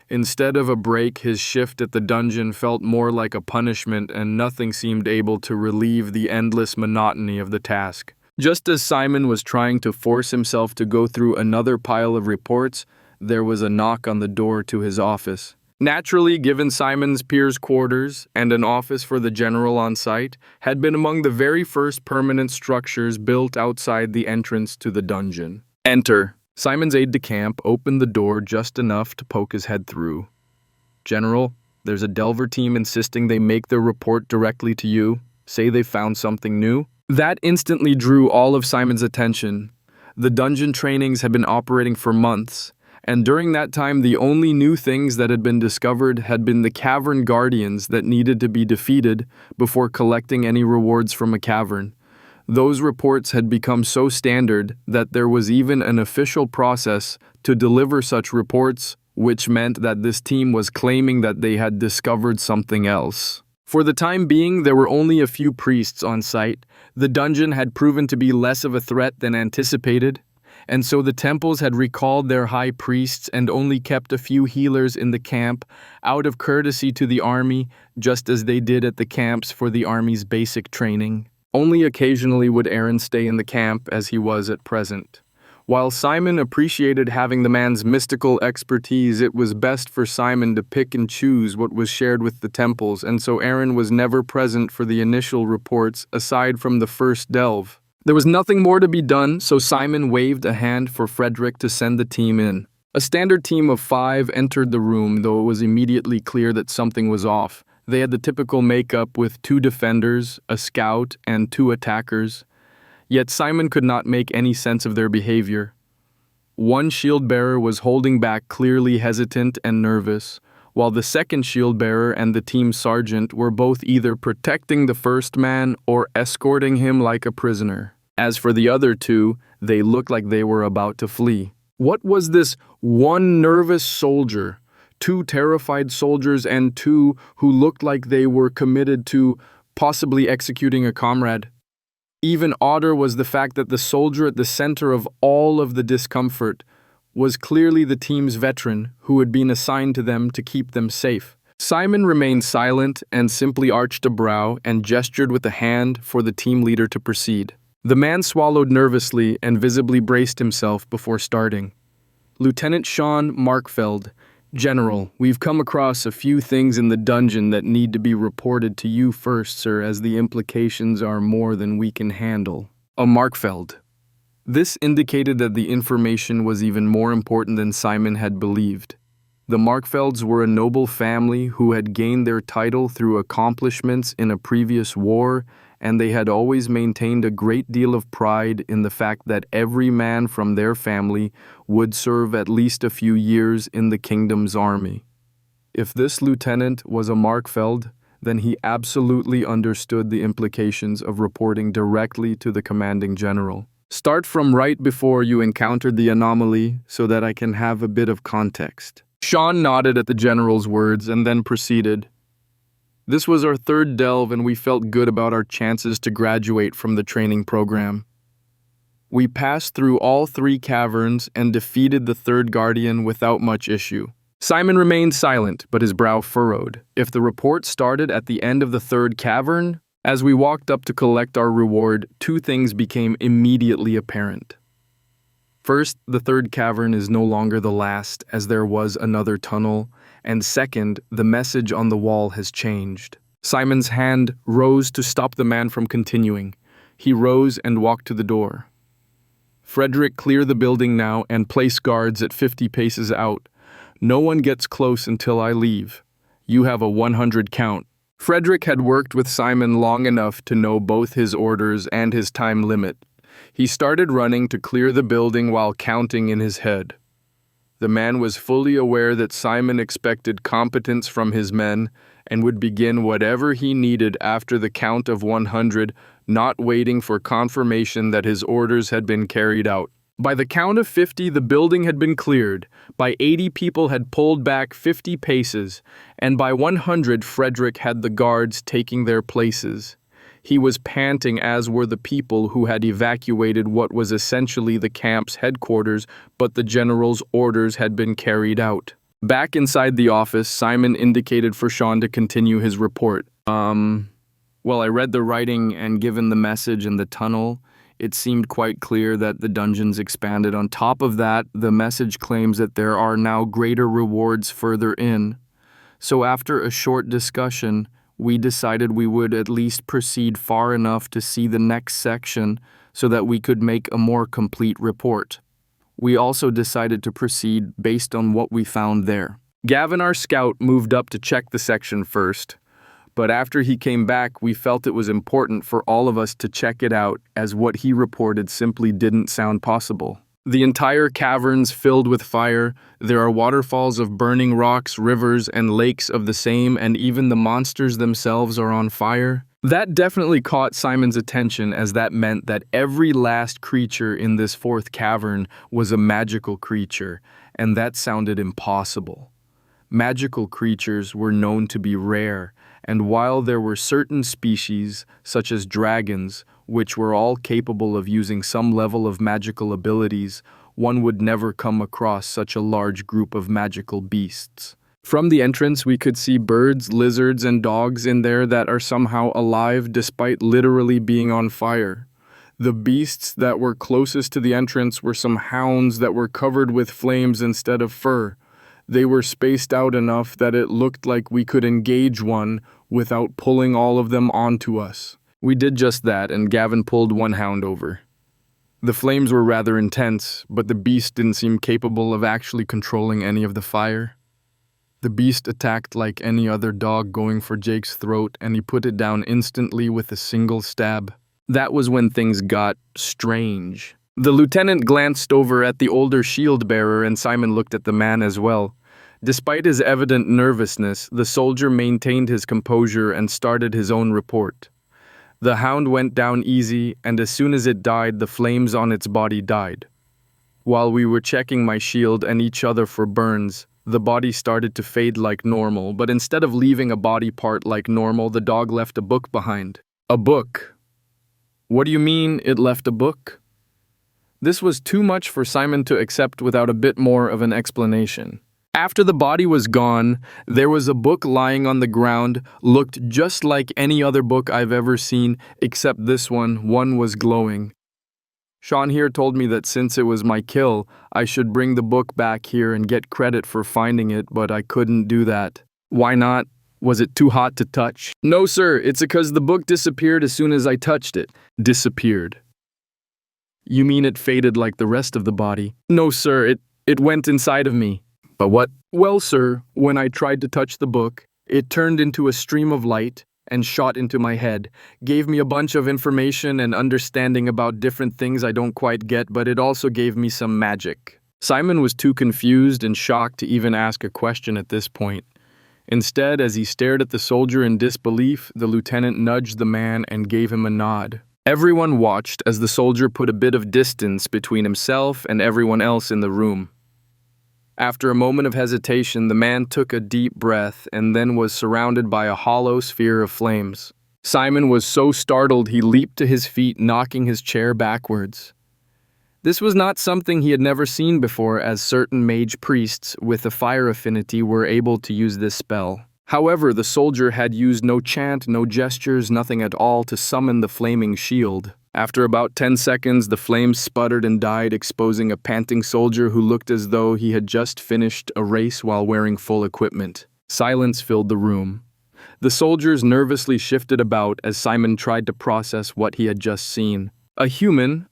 Instead of a break, his shift at the dungeon felt more like a punishment, and nothing seemed able to relieve the endless monotony of the task. Just as Simon was trying to force himself to go through another pile of reports, there was a knock on the door to his office. Naturally, given Simon's peers' quarters and an office for the general on site had been among the very first permanent structures built outside the entrance to the dungeon. Enter. Simon's aide-de-camp opened the door just enough to poke his head through. "General, there's a Delver team insisting they make their report directly to you. Say they found something new." That instantly drew all of Simon's attention. The dungeon trainings had been operating for months, and during that time the only new things that had been discovered had been the cavern guardians that needed to be defeated before collecting any rewards from a cavern. Those reports had become so standard that there was even an official process to deliver such reports, which meant that this team was claiming that they had discovered something else. For the time being, there were only a few priests on site. The dungeon had proven to be less of a threat than anticipated, and so the temples had recalled their high priests and only kept a few healers in the camp out of courtesy to the army, just as they did at the camps for the army's basic training. Only occasionally would Aaron stay in the camp as he was at present. While Simon appreciated having the man's mystical expertise, it was best for Simon to pick and choose what was shared with the temples, and so Aaron was never present for the initial reports aside from the first delve. There was nothing more to be done, so Simon waved a hand for Frederick to send the team in. A standard team of 5 entered the room, though it was immediately clear that something was off. They had the typical makeup with 2 defenders, a scout, and 2 attackers. Yet Simon could not make any sense of their behavior. One shield bearer was holding back, clearly hesitant and nervous, while the second shield bearer and the team sergeant were both either protecting the first man or escorting him like a prisoner. As for the other 2, they looked like they were about to flee. What was this one nervous soldier, 2 terrified soldiers, and 2 who looked like they were committed to possibly executing a comrade? Even odder was the fact that the soldier at the center of all of the discomfort was clearly the team's veteran who had been assigned to them to keep them safe. Simon remained silent and simply arched a brow and gestured with a hand for the team leader to proceed. The man swallowed nervously and visibly braced himself before starting. Lieutenant Sean Markfeld, General, we've come across a few things in the dungeon that need to be reported to you first, sir, as the implications are more than we can handle. A Markfeld. This indicated that the information was even more important than Simon had believed. The Markfelds were a noble family who had gained their title through accomplishments in a previous war, and they had always maintained a great deal of pride in the fact that every man from their family would serve at least a few years in the kingdom's army. If this lieutenant was a Markfeld, then he absolutely understood the implications of reporting directly to the commanding general. Start from right before you encountered the anomaly so that I can have a bit of context. Sean nodded at the general's words and then proceeded. This was our third delve and we felt good about our chances to graduate from the training program. We passed through all 3 caverns and defeated the third guardian without much issue. Simon remained silent, but his brow furrowed. If the report started at the end of the third cavern, as we walked up to collect our reward, 2 things became immediately apparent. First, the third cavern is no longer the last, as there was another tunnel, and second, the message on the wall has changed. Simon's hand rose to stop the man from continuing. He rose and walked to the door. Frederick, clear the building now and place guards at 50 paces out. No one gets close until I leave. You have a 100 count. Frederick had worked with Simon long enough to know both his orders and his time limit. He started running to clear the building while counting in his head. The man was fully aware that Simon expected competence from his men and would begin whatever he needed after the count of 100, not waiting for confirmation that his orders had been carried out. By the count of 50, the building had been cleared. By 80, people had pulled back 50 paces, and by 100, Frederick had the guards taking their places. He was panting, as were the people who had evacuated what was essentially the camp's headquarters, but the general's orders had been carried out. Back inside the office, Simon indicated for Sean to continue his report. Well, I read the writing and given the message in the tunnel, it seemed quite clear that the dungeons expanded. On top of that, the message claims that there are now greater rewards further in. So after a short discussion, we decided we would at least proceed far enough to see the next section so that we could make a more complete report. We also decided to proceed based on what we found there. Gavin, our scout, moved up to check the section first, but after he came back, we felt it was important for all of us to check it out, as what he reported simply didn't sound possible. The entire cavern's filled with fire. There are waterfalls of burning rocks, rivers, and lakes of the same, and even the monsters themselves are on fire. That definitely caught Simon's attention, as that meant that every last creature in this 4th cavern was a magical creature, and that sounded impossible. Magical creatures were known to be rare, and while there were certain species, such as dragons, which were all capable of using some level of magical abilities, one would never come across such a large group of magical beasts. From the entrance, we could see birds, lizards, and dogs in there that are somehow alive despite literally being on fire. The beasts that were closest to the entrance were some hounds that were covered with flames instead of fur. They were spaced out enough that it looked like we could engage one without pulling all of them onto us. We did just that, and Gavin pulled one hound over. The flames were rather intense, but the beast didn't seem capable of actually controlling any of the fire. The beast attacked like any other dog, going for Jake's throat, and he put it down instantly with a single stab. That was when things got strange. The lieutenant glanced over at the older shield bearer, and Simon looked at the man as well. Despite his evident nervousness, the soldier maintained his composure and started his own report. The hound went down easy, and as soon as it died, the flames on its body died. While we were checking my shield and each other for burns, the body started to fade like normal, but instead of leaving a body part like normal, the dog left a book behind. A book? What do you mean it left a book? This was too much for Simon to accept without a bit more of an explanation. After the body was gone, there was a book lying on the ground, looked just like any other book I've ever seen, except this one was glowing. Sean here told me that since it was my kill, I should bring the book back here and get credit for finding it, but I couldn't do that. Why not? Was it too hot to touch? No, sir, it's because the book disappeared as soon as I touched it. Disappeared. You mean it faded like the rest of the body? No, sir, it went inside of me. But what? Well, sir, when I tried to touch the book, it turned into a stream of light and shot into my head, gave me a bunch of information and understanding about different things I don't quite get, but it also gave me some magic. Simon was too confused and shocked to even ask a question at this point. Instead, as he stared at the soldier in disbelief, the lieutenant nudged the man and gave him a nod. Everyone watched as the soldier put a bit of distance between himself and everyone else in the room. After a moment of hesitation, the man took a deep breath and then was surrounded by a hollow sphere of flames. Simon was so startled he leaped to his feet, knocking his chair backwards. This was not something he had never seen before, as certain mage priests with a fire affinity were able to use this spell. However, the soldier had used no chant, no gestures, nothing at all to summon the flaming shield. After about 10 seconds, the flames sputtered and died, exposing a panting soldier who looked as though he had just finished a race while wearing full equipment. Silence filled the room. The soldiers nervously shifted about as Simon tried to process what he had just seen. A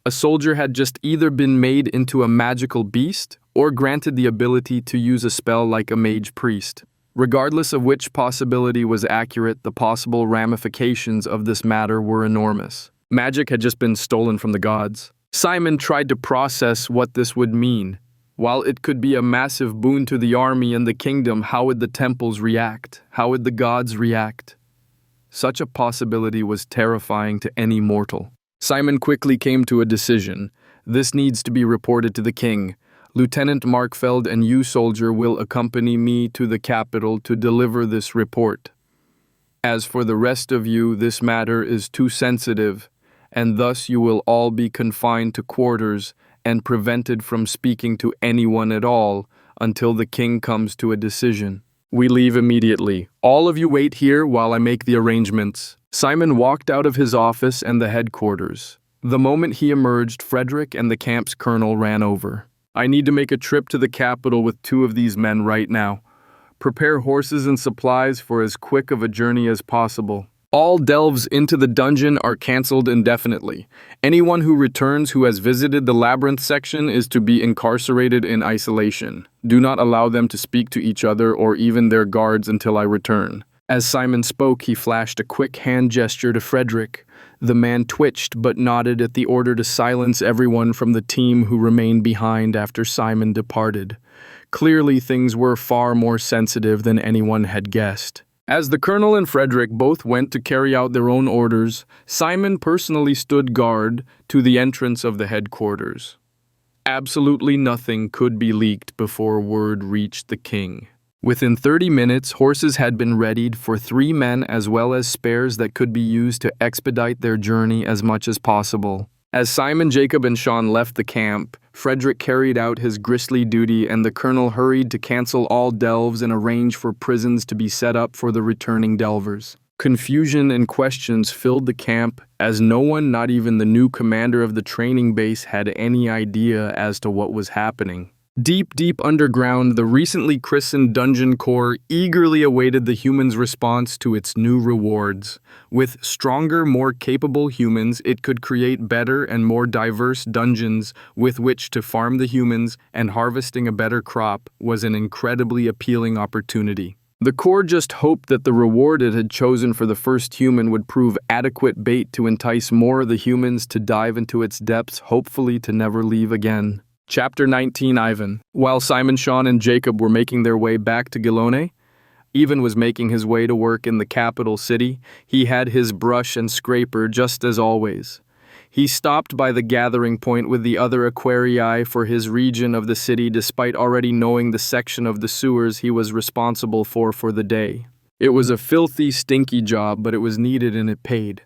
soldier had just either been made into a magical beast or granted the ability to use a spell like a mage priest. Regardless of which possibility was accurate, the possible ramifications of this matter were enormous. Magic had just been stolen from the gods. Simon tried to process what this would mean. While it could be a massive boon to the army and the kingdom, how would the temples react? How would the gods react? Such a possibility was terrifying to any mortal. Simon quickly came to a decision. This needs to be reported to the king. Lieutenant Markfeld and you, soldier, will accompany me to the capital to deliver this report. As for the rest of you, this matter is too sensitive, and thus you will all be confined to quarters and prevented from speaking to anyone at all until the king comes to a decision. We leave immediately. All of you wait here while I make the arrangements. Simon walked out of his office and the headquarters. The moment he emerged, Frederick and the camp's colonel ran over. I need to make a trip to the capital with 2 of these men right now. Prepare horses and supplies for as quick of a journey as possible. All delves into the dungeon are cancelled indefinitely. Anyone who returns who has visited the labyrinth section is to be incarcerated in isolation. Do not allow them to speak to each other or even their guards until I return. As Simon spoke, he flashed a quick hand gesture to Frederick. The man twitched but nodded at the order to silence everyone from the team who remained behind after Simon departed. Clearly, things were far more sensitive than anyone had guessed. As the colonel and Frederick both went to carry out their own orders, Simon personally stood guard to the entrance of the headquarters. Absolutely nothing could be leaked before word reached the king. Within 30 minutes, horses had been readied for 3 men as well as spares that could be used to expedite their journey as much as possible. As Simon, Jacob, and Sean left the camp, Frederick carried out his grisly duty and the colonel hurried to cancel all delves and arrange for prisons to be set up for the returning delvers. Confusion and questions filled the camp as no one, not even the new commander of the training base, had any idea as to what was happening. Deep underground, the recently christened Dungeon Corps eagerly awaited the humans' response to its new rewards. With stronger, more capable humans, it could create better and more diverse dungeons with which to farm the humans, and harvesting a better crop was an incredibly appealing opportunity. The Corps just hoped that the reward it had chosen for the first human would prove adequate bait to entice more of the humans to dive into its depths, hopefully to never leave again. Chapter 19, Ivan. While Simon, Sean, and Jacob were making their way back to Gilone, Ivan was making his way to work in the capital city. He had his brush and scraper just as always. He stopped by the gathering point with the other Aquarii for his region of the city despite already knowing the section of the sewers he was responsible for the day. It was a filthy, stinky job, but it was needed and it paid.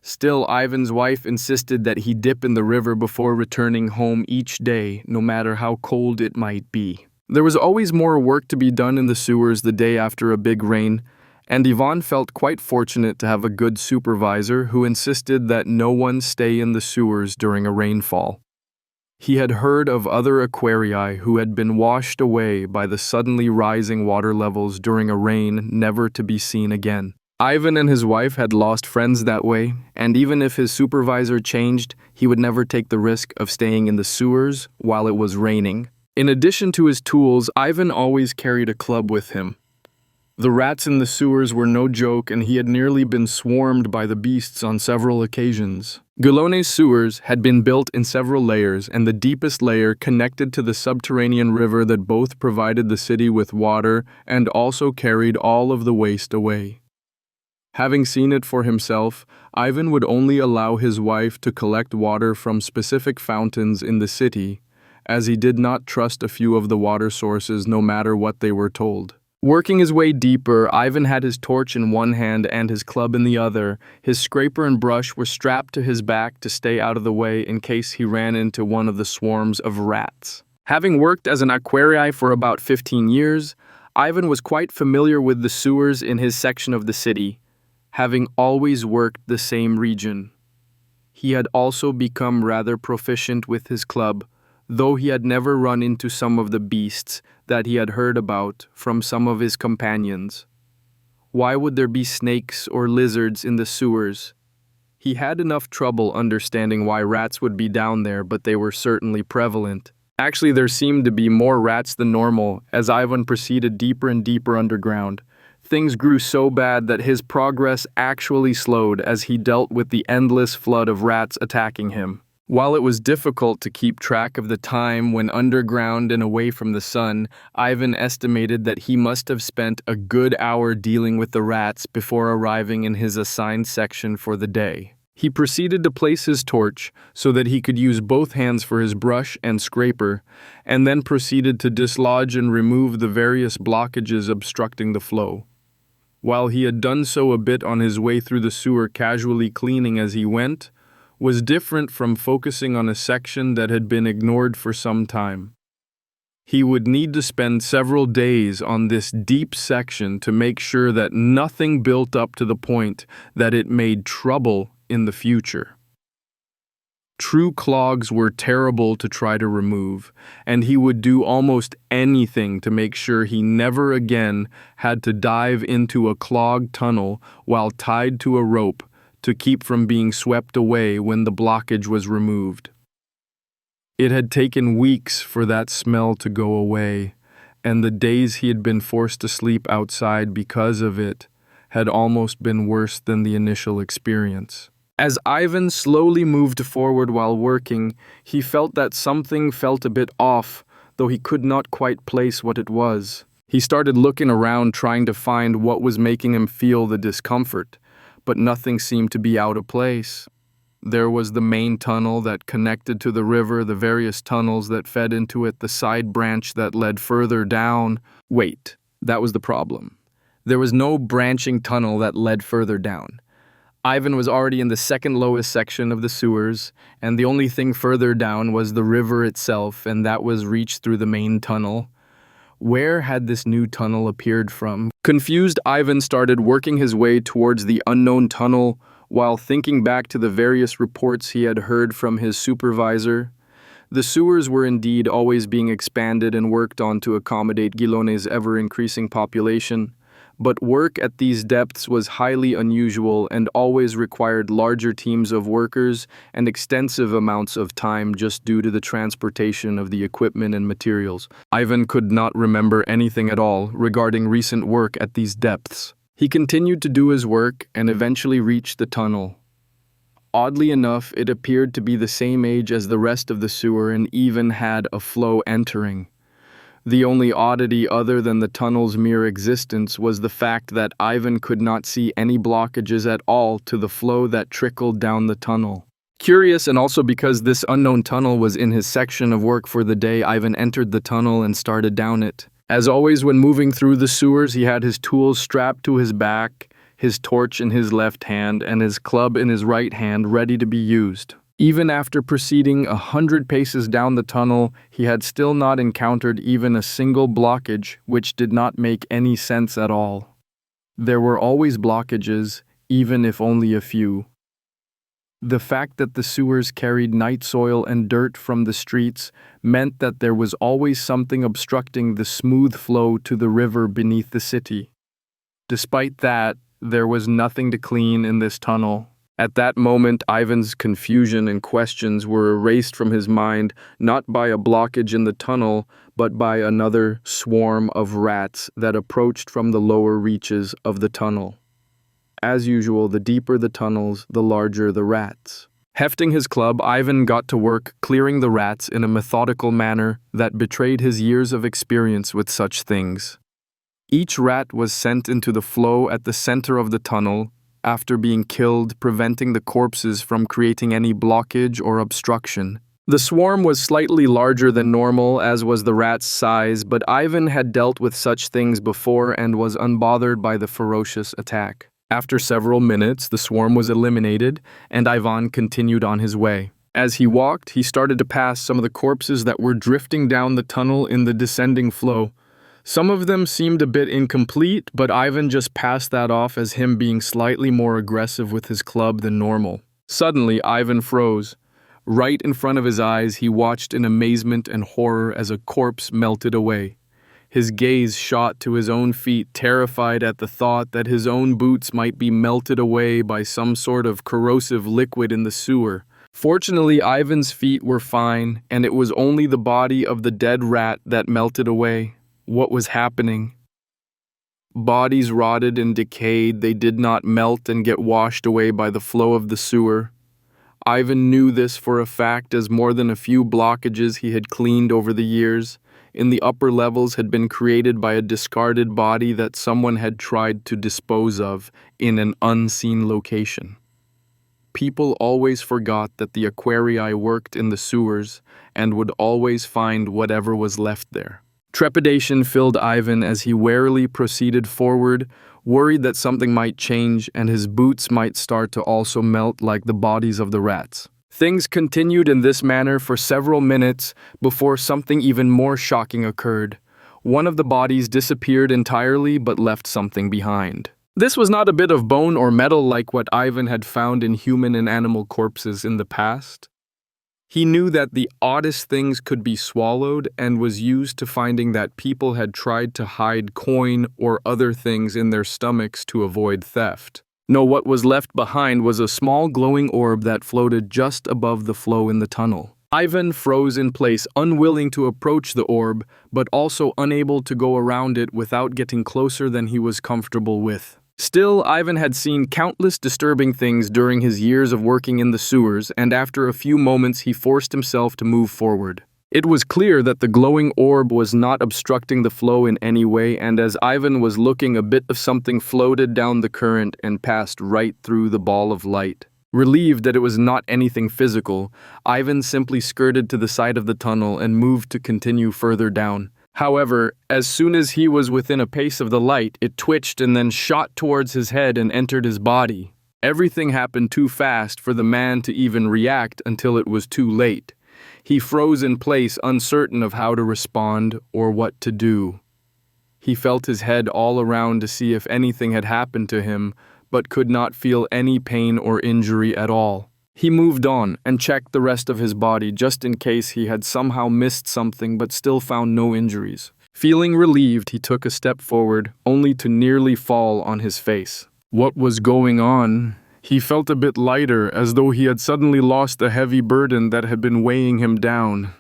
Still, Ivan's wife insisted that he dip in the river before returning home each day, no matter how cold it might be. There was always more work to be done in the sewers the day after a big rain, and Yvonne felt quite fortunate to have a good supervisor who insisted that no one stay in the sewers during a rainfall. He had heard of other aquarii who had been washed away by the suddenly rising water levels during a rain never to be seen again. Ivan and his wife had lost friends that way, and even if his supervisor changed, he would never take the risk of staying in the sewers while it was raining. In addition to his tools, Ivan always carried a club with him. The rats in the sewers were no joke, and he had nearly been swarmed by the beasts on several occasions. Gulone's sewers had been built in several layers, and the deepest layer connected to the subterranean river that both provided the city with water and also carried all of the waste away. Having seen it for himself, Ivan would only allow his wife to collect water from specific fountains in the city, as he did not trust a few of the water sources no matter what they were told. Working his way deeper, Ivan had his torch in one hand and his club in the other. His scraper and brush were strapped to his back to stay out of the way in case he ran into one of the swarms of rats. Having worked as an aquarii for about 15 years, Ivan was quite familiar with the sewers in his section of the city, having always worked the same region. He had also become rather proficient with his club, though he had never run into some of the beasts that he had heard about from some of his companions. Why would there be snakes or lizards in the sewers? He had enough trouble understanding why rats would be down there, but they were certainly prevalent. Actually, there seemed to be more rats than normal as Ivan proceeded deeper and deeper underground. Things grew so bad that his progress actually slowed as he dealt with the endless flood of rats attacking him. While it was difficult to keep track of the time when underground and away from the sun, Ivan estimated that he must have spent a good hour dealing with the rats before arriving in his assigned section for the day. He proceeded to place his torch so that he could use both hands for his brush and scraper, and then proceeded to dislodge and remove the various blockages obstructing the flow. While he had done so a bit on his way through the sewer, casually cleaning as he went, was different from focusing on a section that had been ignored for some time. He would need to spend several days on this deep section to make sure that nothing built up to the point that it made trouble in the future. True clogs were terrible to try to remove, and he would do almost anything to make sure he never again had to dive into a clogged tunnel while tied to a rope to keep from being swept away when the blockage was removed. It had taken weeks for that smell to go away, and the days he had been forced to sleep outside because of it had almost been worse than the initial experience. As Ivan slowly moved forward while working, he felt that something felt a bit off, though he could not quite place what it was. He started looking around trying to find what was making him feel the discomfort, but nothing seemed to be out of place. There was the main tunnel that connected to the river, the various tunnels that fed into it, the side branch that led further down. Wait, that was the problem. There was no branching tunnel that led further down. Ivan was already in the second lowest section of the sewers, and the only thing further down was the river itself, and that was reached through the main tunnel. Where had this new tunnel appeared from? Confused, Ivan started working his way towards the unknown tunnel while thinking back to the various reports he had heard from his supervisor. The sewers were indeed always being expanded and worked on to accommodate Gilone's ever-increasing population, but work at these depths was highly unusual and always required larger teams of workers and extensive amounts of time just due to the transportation of the equipment and materials. Ivan could not remember anything at all regarding recent work at these depths. He continued to do his work and eventually reached the tunnel. Oddly enough, it appeared to be the same age as the rest of the sewer and even had a flow entering. The only oddity other than the tunnel's mere existence was the fact that Ivan could not see any blockages at all to the flow that trickled down the tunnel. Curious, and also because this unknown tunnel was in his section of work for the day, Ivan entered the tunnel and started down it. As always when moving through the sewers, he had his tools strapped to his back, his torch in his left hand, and his club in his right hand ready to be used. Even after proceeding 100 paces down the tunnel, he had still not encountered even a single blockage, which did not make any sense at all. There were always blockages, even if only a few. The fact that the sewers carried night soil and dirt from the streets meant that there was always something obstructing the smooth flow to the river beneath the city. Despite that, there was nothing to clean in this tunnel. At that moment, Ivan's confusion and questions were erased from his mind, not by a blockage in the tunnel, but by another swarm of rats that approached from the lower reaches of the tunnel. As usual, the deeper the tunnels, the larger the rats. Hefting his club, Ivan got to work clearing the rats in a methodical manner that betrayed his years of experience with such things. Each rat was sent into the flow at the center of the tunnel, after being killed, preventing the corpses from creating any blockage or obstruction. The swarm was slightly larger than normal, as was the rat's size, but Ivan had dealt with such things before and was unbothered by the ferocious attack. After several minutes, the swarm was eliminated, and Ivan continued on his way. As he walked, he started to pass some of the corpses that were drifting down the tunnel in the descending flow. Some of them seemed a bit incomplete, but Ivan just passed that off as him being slightly more aggressive with his club than normal. Suddenly, Ivan froze. Right in front of his eyes, he watched in amazement and horror as a corpse melted away. His gaze shot to his own feet, terrified at the thought that his own boots might be melted away by some sort of corrosive liquid in the sewer. Fortunately, Ivan's feet were fine, and it was only the body of the dead rat that melted away. What was happening? Bodies rotted and decayed, they did not melt and get washed away by the flow of the sewer. Ivan knew this for a fact, as more than a few blockages he had cleaned over the years in the upper levels had been created by a discarded body that someone had tried to dispose of in an unseen location. People always forgot that the aquarii worked in the sewers and would always find whatever was left there. Trepidation filled Ivan as he warily proceeded forward, worried that something might change and his boots might start to also melt like the bodies of the rats. Things continued in this manner for several minutes before something even more shocking occurred. One of the bodies disappeared entirely but left something behind. This was not a bit of bone or metal like what Ivan had found in human and animal corpses in the past. He knew that the oddest things could be swallowed and was used to finding that people had tried to hide coin or other things in their stomachs to avoid theft. No, what was left behind was a small glowing orb that floated just above the flow in the tunnel. Ivan froze in place, unwilling to approach the orb, but also unable to go around it without getting closer than he was comfortable with. Still, Ivan had seen countless disturbing things during his years of working in the sewers, and after a few moments he forced himself to move forward. It was clear that the glowing orb was not obstructing the flow in any way, and as Ivan was looking, a bit of something floated down the current and passed right through the ball of light. Relieved that it was not anything physical, Ivan simply skirted to the side of the tunnel and moved to continue further down. However, as soon as he was within a pace of the light, it twitched and then shot towards his head and entered his body. Everything happened too fast for the man to even react until it was too late. He froze in place, uncertain of how to respond or what to do. He felt his head all around to see if anything had happened to him, but could not feel any pain or injury at all. He moved on and checked the rest of his body just in case he had somehow missed something but still found no injuries. Feeling relieved, he took a step forward, only to nearly fall on his face. What was going on? He felt a bit lighter, as though he had suddenly lost the heavy burden that had been weighing him down.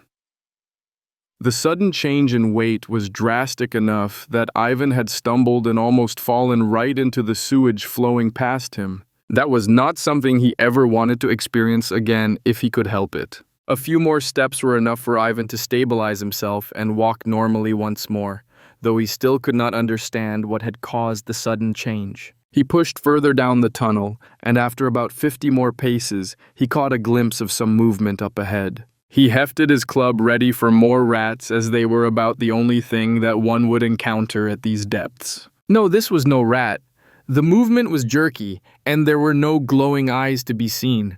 The sudden change in weight was drastic enough that Ivan had stumbled and almost fallen right into the sewage flowing past him. That was not something he ever wanted to experience again if he could help it. A few more steps were enough for Ivan to stabilize himself and walk normally once more, though he still could not understand what had caused the sudden change. He pushed further down the tunnel, and after about 50 more paces, he caught a glimpse of some movement up ahead. He hefted his club ready for more rats, as they were about the only thing that one would encounter at these depths. No, this was no rat. The movement was jerky, and there were no glowing eyes to be seen.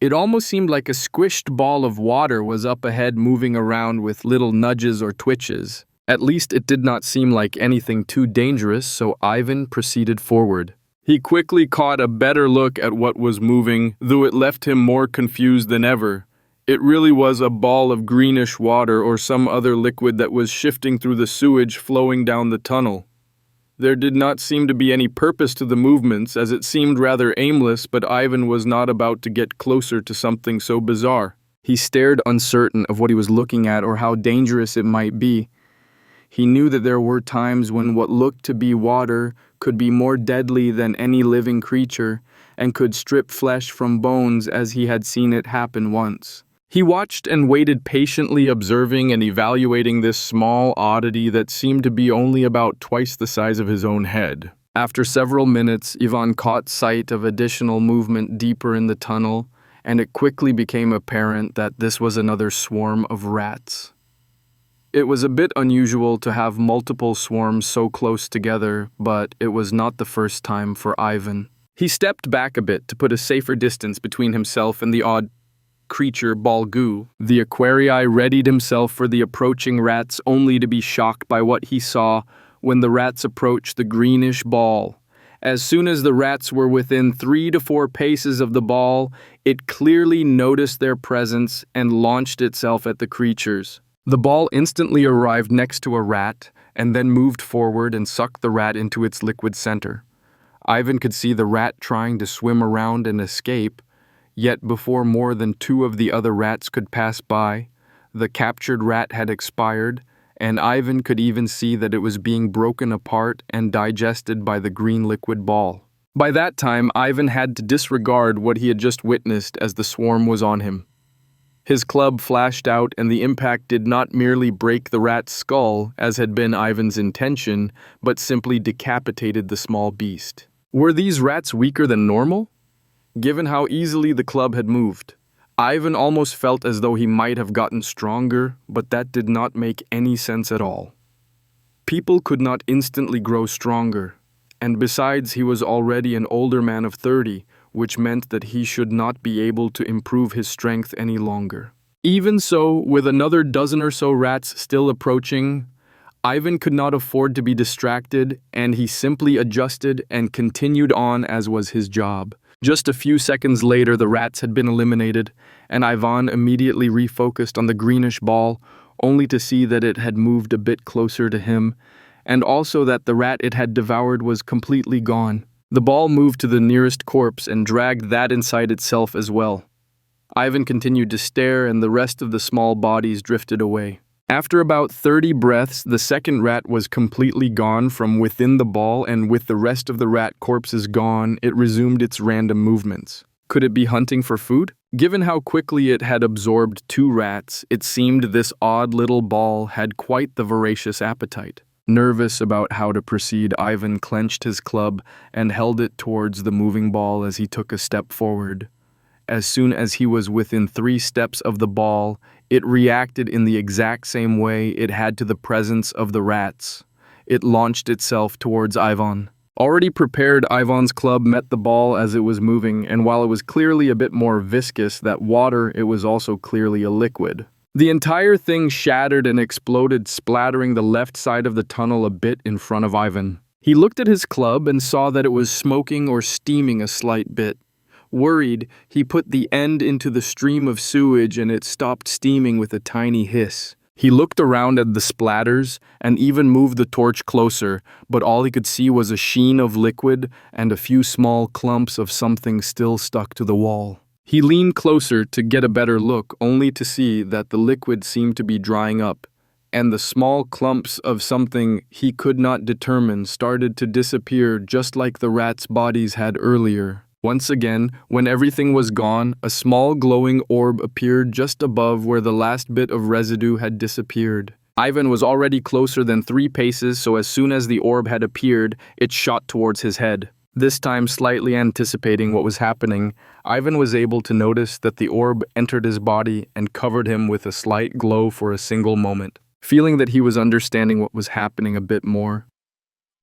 It almost seemed like a squished ball of water was up ahead moving around with little nudges or twitches. At least it did not seem like anything too dangerous, so Ivan proceeded forward. He quickly caught a better look at what was moving, though it left him more confused than ever. It really was a ball of greenish water or some other liquid that was shifting through the sewage flowing down the tunnel. There did not seem to be any purpose to the movements, as it seemed rather aimless, but Ivan was not about to get closer to something so bizarre. He stared, uncertain of what he was looking at or how dangerous it might be. He knew that there were times when what looked to be water could be more deadly than any living creature and could strip flesh from bones, as he had seen it happen once. He watched and waited, patiently observing and evaluating this small oddity that seemed to be only about twice the size of his own head. After several minutes, Ivan caught sight of additional movement deeper in the tunnel, and it quickly became apparent that this was another swarm of rats. It was a bit unusual to have multiple swarms so close together, but it was not the first time for Ivan. He stepped back a bit to put a safer distance between himself and the odd creature Balgu. The aquarii readied himself for the approaching rats, only to be shocked by what he saw when the rats approached the greenish ball. As soon as the rats were within 3 to 4 paces of the ball, it clearly noticed their presence and launched itself at the creatures. The ball instantly arrived next to a rat and then moved forward and sucked the rat into its liquid center. Ivan could see the rat trying to swim around and escape, yet before more than 2 of the other rats could pass by, the captured rat had expired, and Ivan could even see that it was being broken apart and digested by the green liquid ball. By that time, Ivan had to disregard what he had just witnessed as the swarm was on him. His club flashed out, and the impact did not merely break the rat's skull, as had been Ivan's intention, but simply decapitated the small beast. Were these rats weaker than normal? Given how easily the club had moved, Ivan almost felt as though he might have gotten stronger, but that did not make any sense at all. People could not instantly grow stronger, and besides, he was already an older man of 30, which meant that he should not be able to improve his strength any longer. Even so, with another dozen or so rats still approaching, Ivan could not afford to be distracted, and he simply adjusted and continued on as was his job. Just a few seconds later, the rats had been eliminated, and Ivan immediately refocused on the greenish ball, only to see that it had moved a bit closer to him, and also that the rat it had devoured was completely gone. The ball moved to the nearest corpse and dragged that inside itself as well. Ivan continued to stare, and the rest of the small bodies drifted away. After about 30 breaths, the second rat was completely gone from within the ball, and with the rest of the rat corpses gone, it resumed its random movements. Could it be hunting for food? Given how quickly it had absorbed 2 rats, it seemed this odd little ball had quite the voracious appetite. Nervous about how to proceed, Ivan clenched his club and held it towards the moving ball as he took a step forward. As soon as he was within 3 steps of the ball, it reacted in the exact same way it had to the presence of the rats. It launched itself towards Ivan. Already prepared, Ivan's club met the ball as it was moving, and while it was clearly a bit more viscous than water, it was also clearly a liquid. The entire thing shattered and exploded, splattering the left side of the tunnel a bit in front of Ivan. He looked at his club and saw that it was smoking or steaming a slight bit. Worried, he put the end into the stream of sewage and it stopped steaming with a tiny hiss. He looked around at the splatters and even moved the torch closer, but all he could see was a sheen of liquid and a few small clumps of something still stuck to the wall. He leaned closer to get a better look, only to see that the liquid seemed to be drying up, and the small clumps of something he could not determine started to disappear just like the rats' bodies had earlier. Once again, when everything was gone, a small glowing orb appeared just above where the last bit of residue had disappeared. Ivan was already closer than 3 paces, so as soon as the orb had appeared, it shot towards his head. This time, slightly anticipating what was happening, Ivan was able to notice that the orb entered his body and covered him with a slight glow for a single moment. Feeling that he was understanding what was happening a bit more,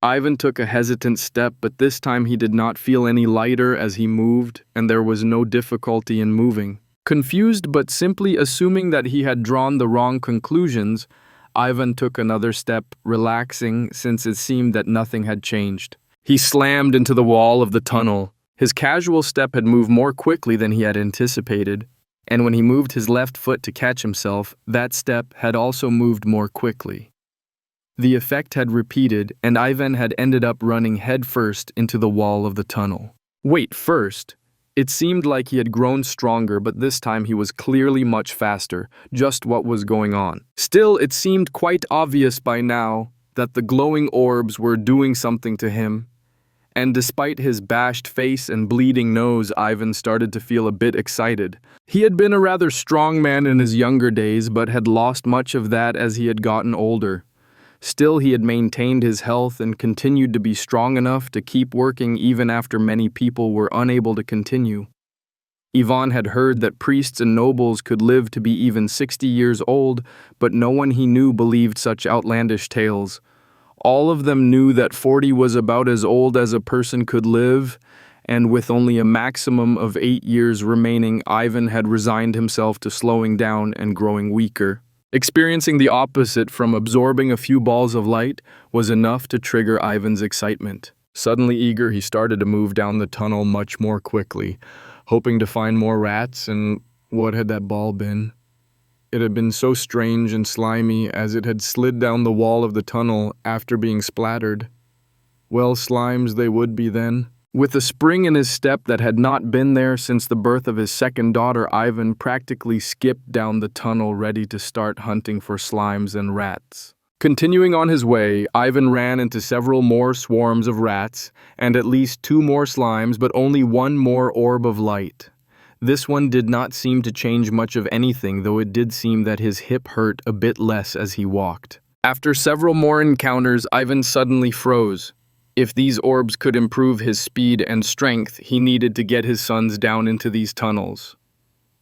Ivan took a hesitant step, but this time he did not feel any lighter as he moved, and there was no difficulty in moving. Confused but simply assuming that he had drawn the wrong conclusions, Ivan took another step, relaxing since it seemed that nothing had changed. He slammed into the wall of the tunnel. His casual step had moved more quickly than he had anticipated, and when he moved his left foot to catch himself, that step had also moved more quickly. The effect had repeated, and Ivan had ended up running headfirst into the wall of the tunnel. Wait, first? It seemed like he had grown stronger, but this time he was clearly much faster. Just what was going on? Still, it seemed quite obvious by now that the glowing orbs were doing something to him. And despite his bashed face and bleeding nose, Ivan started to feel a bit excited. He had been a rather strong man in his younger days, but had lost much of that as he had gotten older. Still, he had maintained his health and continued to be strong enough to keep working even after many people were unable to continue. Ivan had heard that priests and nobles could live to be even 60 years old, but no one he knew believed such outlandish tales. All of them knew that 40 was about as old as a person could live, and with only a maximum of 8 years remaining, Ivan had resigned himself to slowing down and growing weaker. Experiencing the opposite from absorbing a few balls of light was enough to trigger Ivan's excitement. Suddenly eager, he started to move down the tunnel much more quickly, hoping to find more rats, and what had that ball been? It had been so strange and slimy as it had slid down the wall of the tunnel after being splattered. Well, slimes they would be then. With a spring in his step that had not been there since the birth of his second daughter, Ivan practically skipped down the tunnel ready to start hunting for slimes and rats. Continuing on his way, Ivan ran into several more swarms of rats and at least 2 more slimes, but only 1 more orb of light. This one did not seem to change much of anything, though it did seem that his hip hurt a bit less as he walked. After several more encounters, Ivan suddenly froze. If these orbs could improve his speed and strength, he needed to get his sons down into these tunnels.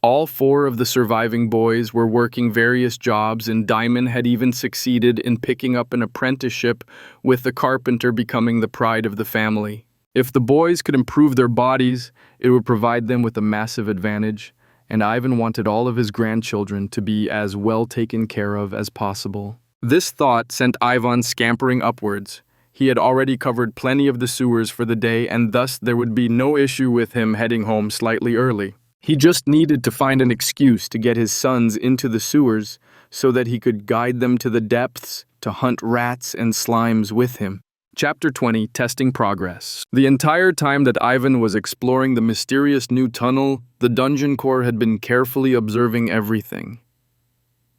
All 4 of the surviving boys were working various jobs, and Diamond had even succeeded in picking up an apprenticeship, with the carpenter becoming the pride of the family. If the boys could improve their bodies, it would provide them with a massive advantage, and Ivan wanted all of his grandchildren to be as well taken care of as possible. This thought sent Ivan scampering upwards. He had already covered plenty of the sewers for the day, and thus there would be no issue with him heading home slightly early. He just needed to find an excuse to get his sons into the sewers so that he could guide them to the depths to hunt rats and slimes with him. Chapter 20, Testing Progress. The entire time that Ivan was exploring the mysterious new tunnel, the dungeon core had been carefully observing everything.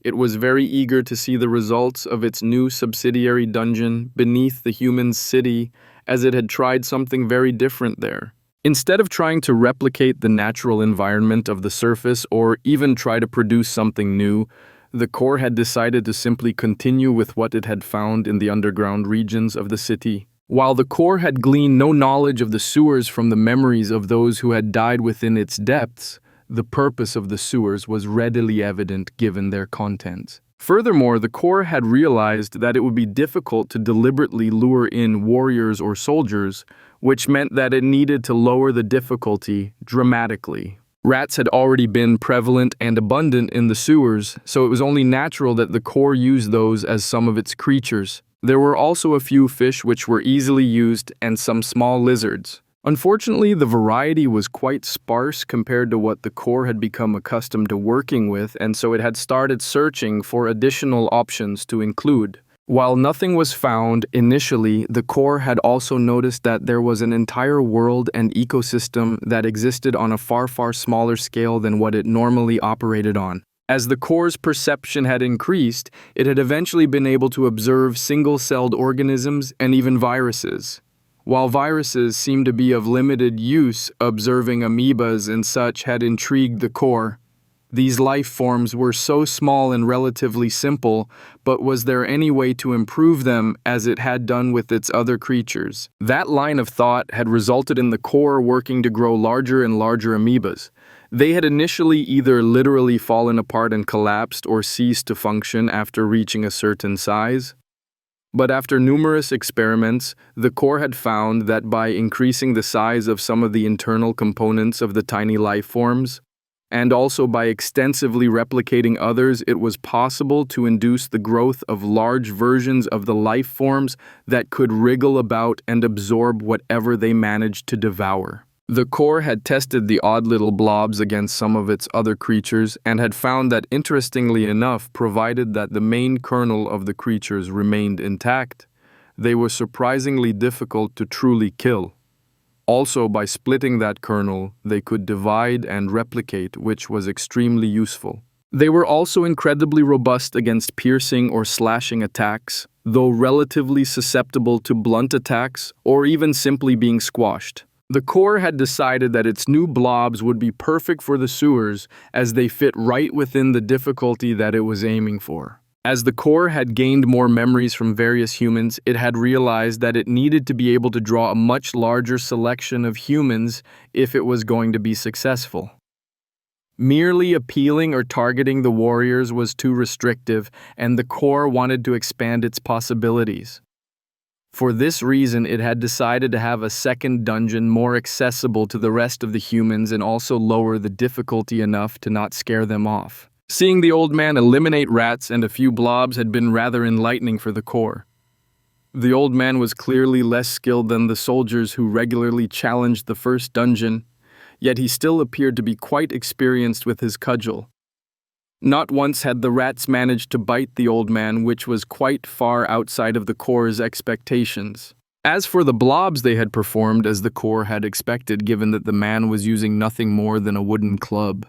It was very eager to see the results of its new subsidiary dungeon beneath the human city, as it had tried something very different there. Instead of trying to replicate the natural environment of the surface or even try to produce something new, the core had decided to simply continue with what it had found in the underground regions of the city. While the core had gleaned no knowledge of the sewers from the memories of those who had died within its depths, the purpose of the sewers was readily evident given their contents. Furthermore, the core had realized that it would be difficult to deliberately lure in warriors or soldiers, which meant that it needed to lower the difficulty dramatically. Rats had already been prevalent and abundant in the sewers, so it was only natural that the core use those as some of its creatures. There were also a few fish which were easily used and some small lizards. Unfortunately, the variety was quite sparse compared to what the core had become accustomed to working with, and so it had started searching for additional options to include. While nothing was found initially, the core had also noticed that there was an entire world and ecosystem that existed on a far, far smaller scale than what it normally operated on. As the core's perception had increased, it had eventually been able to observe single-celled organisms and even viruses. While viruses seemed to be of limited use, observing amoebas and such had intrigued the core. These life forms were so small and relatively simple, but was there any way to improve them as it had done with its other creatures? That line of thought had resulted in the core working to grow larger and larger amoebas. They had initially either literally fallen apart and collapsed or ceased to function after reaching a certain size. But after numerous experiments, the core had found that by increasing the size of some of the internal components of the tiny life forms, and also by extensively replicating others, it was possible to induce the growth of large versions of the life forms that could wriggle about and absorb whatever they managed to devour. The core had tested the odd little blobs against some of its other creatures and had found that, interestingly enough, provided that the main kernel of the creatures remained intact, they were surprisingly difficult to truly kill. Also, by splitting that kernel, they could divide and replicate, which was extremely useful. They were also incredibly robust against piercing or slashing attacks, though relatively susceptible to blunt attacks or even simply being squashed. The core had decided that its new blobs would be perfect for the sewers as they fit right within the difficulty that it was aiming for. As the core had gained more memories from various humans, it had realized that it needed to be able to draw a much larger selection of humans if it was going to be successful. Merely appealing or targeting the warriors was too restrictive, and the core wanted to expand its possibilities. For this reason, it had decided to have a second dungeon more accessible to the rest of the humans and also lower the difficulty enough to not scare them off. Seeing the old man eliminate rats and a few blobs had been rather enlightening for the core. The old man was clearly less skilled than the soldiers who regularly challenged the first dungeon, yet he still appeared to be quite experienced with his cudgel. Not once had the rats managed to bite the old man, which was quite far outside of the core's expectations. As for the blobs, they had performed as the core had expected, given that the man was using nothing more than a wooden club.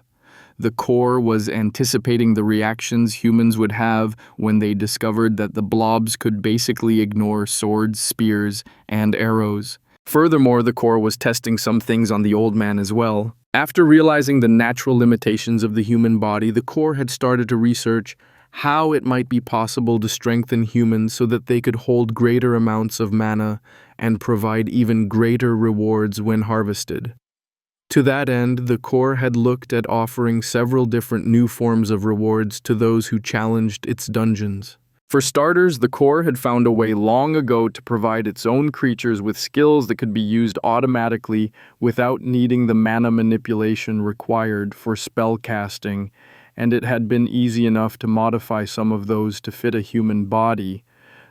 The core was anticipating the reactions humans would have when they discovered that the blobs could basically ignore swords, spears, and arrows. Furthermore, the core was testing some things on the old man as well. After realizing the natural limitations of the human body, the core had started to research how it might be possible to strengthen humans so that they could hold greater amounts of mana and provide even greater rewards when harvested. To that end, the core had looked at offering several different new forms of rewards to those who challenged its dungeons. For starters, the core had found a way long ago to provide its own creatures with skills that could be used automatically without needing the mana manipulation required for spell casting, and it had been easy enough to modify some of those to fit a human body.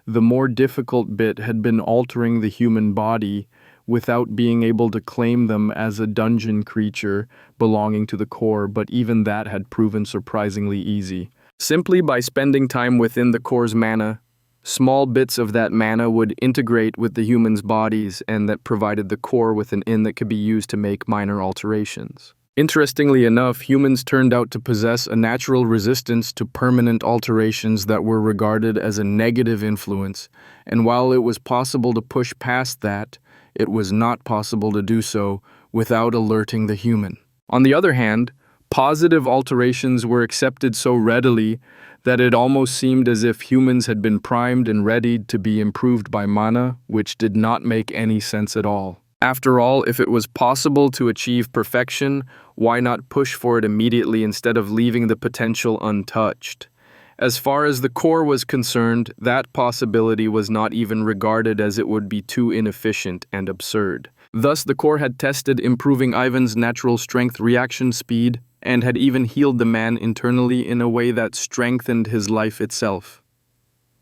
The more difficult bit had been altering the human body without being able to claim them as a dungeon creature belonging to the core, but even that had proven surprisingly easy. Simply by spending time within the core's mana, small bits of that mana would integrate with the humans' bodies, and that provided the core with an in that could be used to make minor alterations. Interestingly enough, humans turned out to possess a natural resistance to permanent alterations that were regarded as a negative influence, and while it was possible to push past that, it was not possible to do so without alerting the human. On the other hand, positive alterations were accepted so readily that it almost seemed as if humans had been primed and readied to be improved by mana, which did not make any sense at all. After all, if it was possible to achieve perfection, why not push for it immediately instead of leaving the potential untouched? As far as the core was concerned, that possibility was not even regarded, as it would be too inefficient and absurd. Thus, the core had tested improving Ivan's natural strength reaction speed, and had even healed the man internally in a way that strengthened his life itself.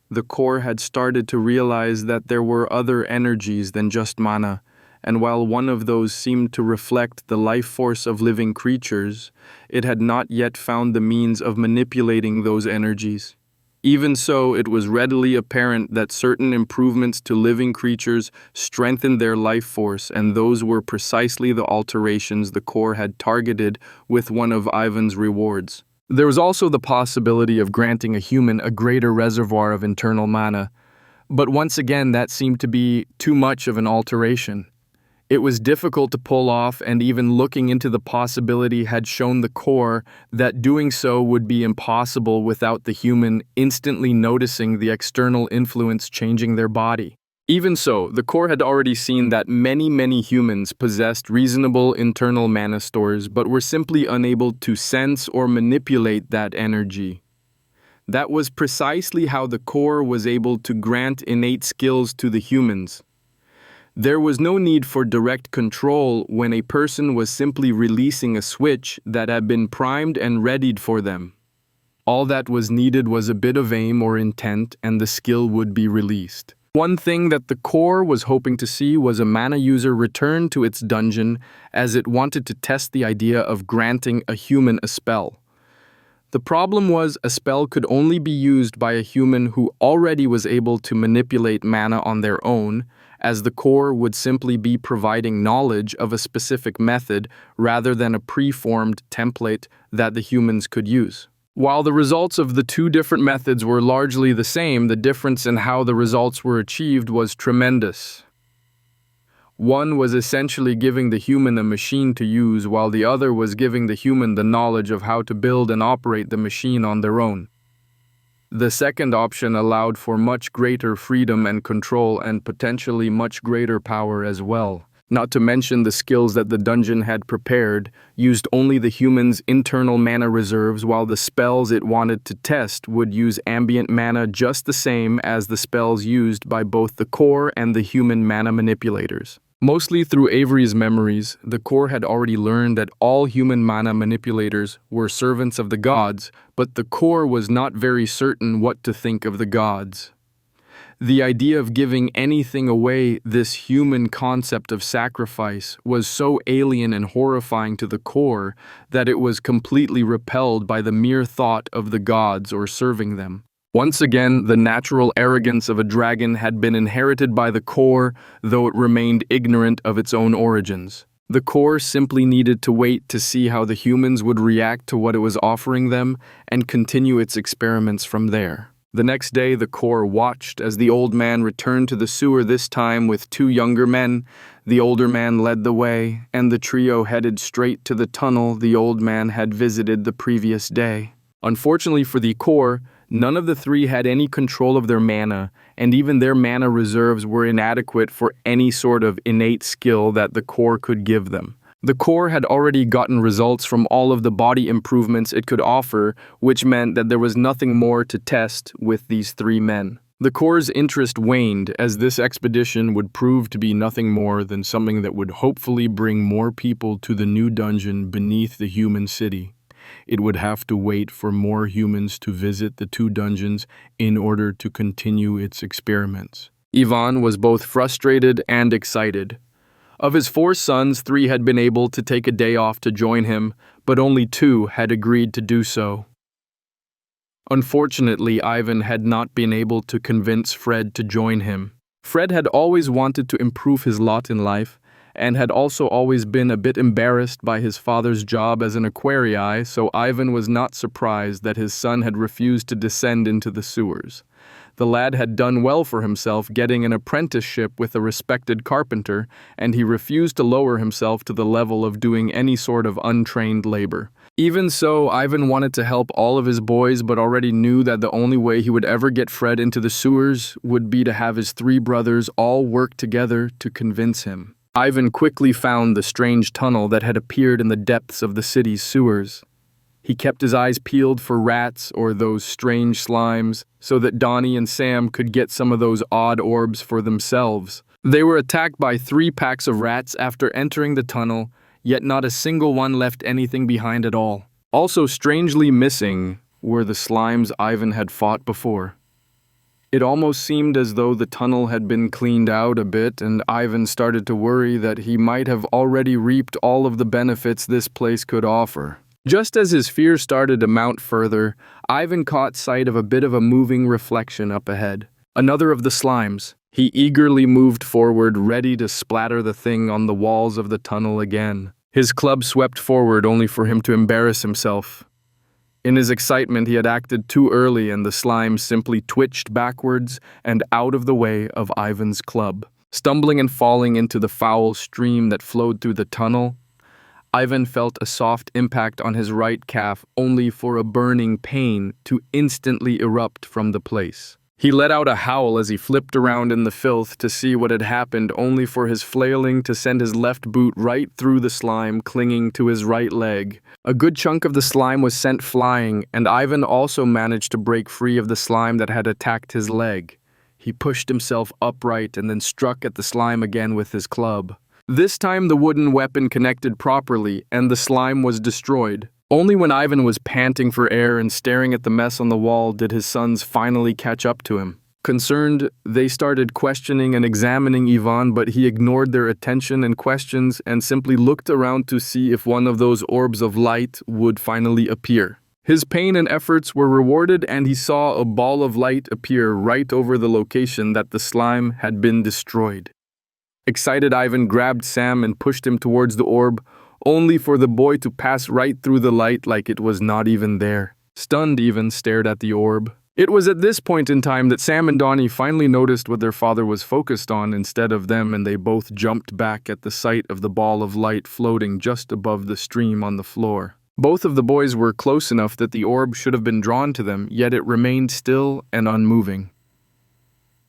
The core had started to realize that there were other energies than just mana, and while one of those seemed to reflect the life force of living creatures, it had not yet found the means of manipulating those energies. Even so, it was readily apparent that certain improvements to living creatures strengthened their life force, and those were precisely the alterations the core had targeted with one of Ivan's rewards. There was also the possibility of granting a human a greater reservoir of internal mana, but once again that seemed to be too much of an alteration. It was difficult to pull off, and even looking into the possibility had shown the core that doing so would be impossible without the human instantly noticing the external influence changing their body. Even so, the core had already seen that many humans possessed reasonable internal mana stores but were simply unable to sense or manipulate that energy. That was precisely how the core was able to grant innate skills to the humans. There was no need for direct control when a person was simply releasing a switch that had been primed and readied for them. All that was needed was a bit of aim or intent, and the skill would be released. One thing that the core was hoping to see was a mana user return to its dungeon, as it wanted to test the idea of granting a human a spell. The problem was a spell could only be used by a human who already was able to manipulate mana on their own, as the core would simply be providing knowledge of a specific method rather than a pre-formed template that the humans could use. While the results of the two different methods were largely the same, the difference in how the results were achieved was tremendous. One was essentially giving the human a machine to use, while the other was giving the human the knowledge of how to build and operate the machine on their own. The second option allowed for much greater freedom and control, and potentially much greater power as well. Not to mention the skills that the dungeon had prepared used only the human's internal mana reserves, while the spells it wanted to test would use ambient mana just the same as the spells used by both the core and the human mana manipulators. Mostly through Avery's memories, the core had already learned that all human mana manipulators were servants of the gods, but the core was not very certain what to think of the gods. The idea of giving anything away, this human concept of sacrifice, was so alien and horrifying to the core that it was completely repelled by the mere thought of the gods or serving them. Once again, the natural arrogance of a dragon had been inherited by the core, though it remained ignorant of its own origins. The core simply needed to wait to see how the humans would react to what it was offering them and continue its experiments from there. The next day, the core watched as the old man returned to the sewer, this time with two younger men. The older man led the way, and the trio headed straight to the tunnel the old man had visited the previous day. Unfortunately for the core, none of the three had any control of their mana, and even their mana reserves were inadequate for any sort of innate skill that the core could give them. The core had already gotten results from all of the body improvements it could offer, which meant that there was nothing more to test with these three men. The core's interest waned, as this expedition would prove to be nothing more than something that would hopefully bring more people to the new dungeon beneath the human city. It would have to wait for more humans to visit the two dungeons in order to continue its experiments. Ivan was both frustrated and excited. Of his 4 sons, 3 had been able to take a day off to join him, but only 2 had agreed to do so. Unfortunately, Ivan had not been able to convince Fred to join him. Fred had always wanted to improve his lot in life, and had also always been a bit embarrassed by his father's job as an aquarii, so Ivan was not surprised that his son had refused to descend into the sewers. The lad had done well for himself getting an apprenticeship with a respected carpenter, and he refused to lower himself to the level of doing any sort of untrained labor. Even so, Ivan wanted to help all of his boys, but already knew that the only way he would ever get Fred into the sewers would be to have his 3 brothers all work together to convince him. Ivan quickly found the strange tunnel that had appeared in the depths of the city's sewers. He kept his eyes peeled for rats or those strange slimes, so that Donnie and Sam could get some of those odd orbs for themselves. They were attacked by 3 packs of rats after entering the tunnel, yet not a single one left anything behind at all. Also strangely missing were the slimes Ivan had fought before. It almost seemed as though the tunnel had been cleaned out a bit, and Ivan started to worry that he might have already reaped all of the benefits this place could offer. Just as his fears started to mount further, Ivan caught sight of a bit of a moving reflection up ahead. Another of the slimes. He eagerly moved forward, ready to splatter the thing on the walls of the tunnel again. His club swept forward only for him to embarrass himself. In his excitement, he had acted too early, and the slime simply twitched backwards and out of the way of Ivan's club. Stumbling and falling into the foul stream that flowed through the tunnel, Ivan felt a soft impact on his right calf, only for a burning pain to instantly erupt from the place. He let out a howl as he flipped around in the filth to see what had happened, only for his flailing to send his left boot right through the slime clinging to his right leg. A good chunk of the slime was sent flying, and Ivan also managed to break free of the slime that had attacked his leg. He pushed himself upright and then struck at the slime again with his club. This time the wooden weapon connected properly, and the slime was destroyed. Only when Ivan was panting for air and staring at the mess on the wall did his sons finally catch up to him. Concerned, they started questioning and examining Ivan, but he ignored their attention and questions and simply looked around to see if one of those orbs of light would finally appear. His pain and efforts were rewarded, and he saw a ball of light appear right over the location that the slime had been destroyed. Excited, Ivan grabbed Sam and pushed him towards the orb, only for the boy to pass right through the light like it was not even there. Stunned, Ivan stared at the orb. It was at this point in time that Sam and Donnie finally noticed what their father was focused on instead of them, and they both jumped back at the sight of the ball of light floating just above the stream on the floor. Both of the boys were close enough that the orb should have been drawn to them, yet it remained still and unmoving.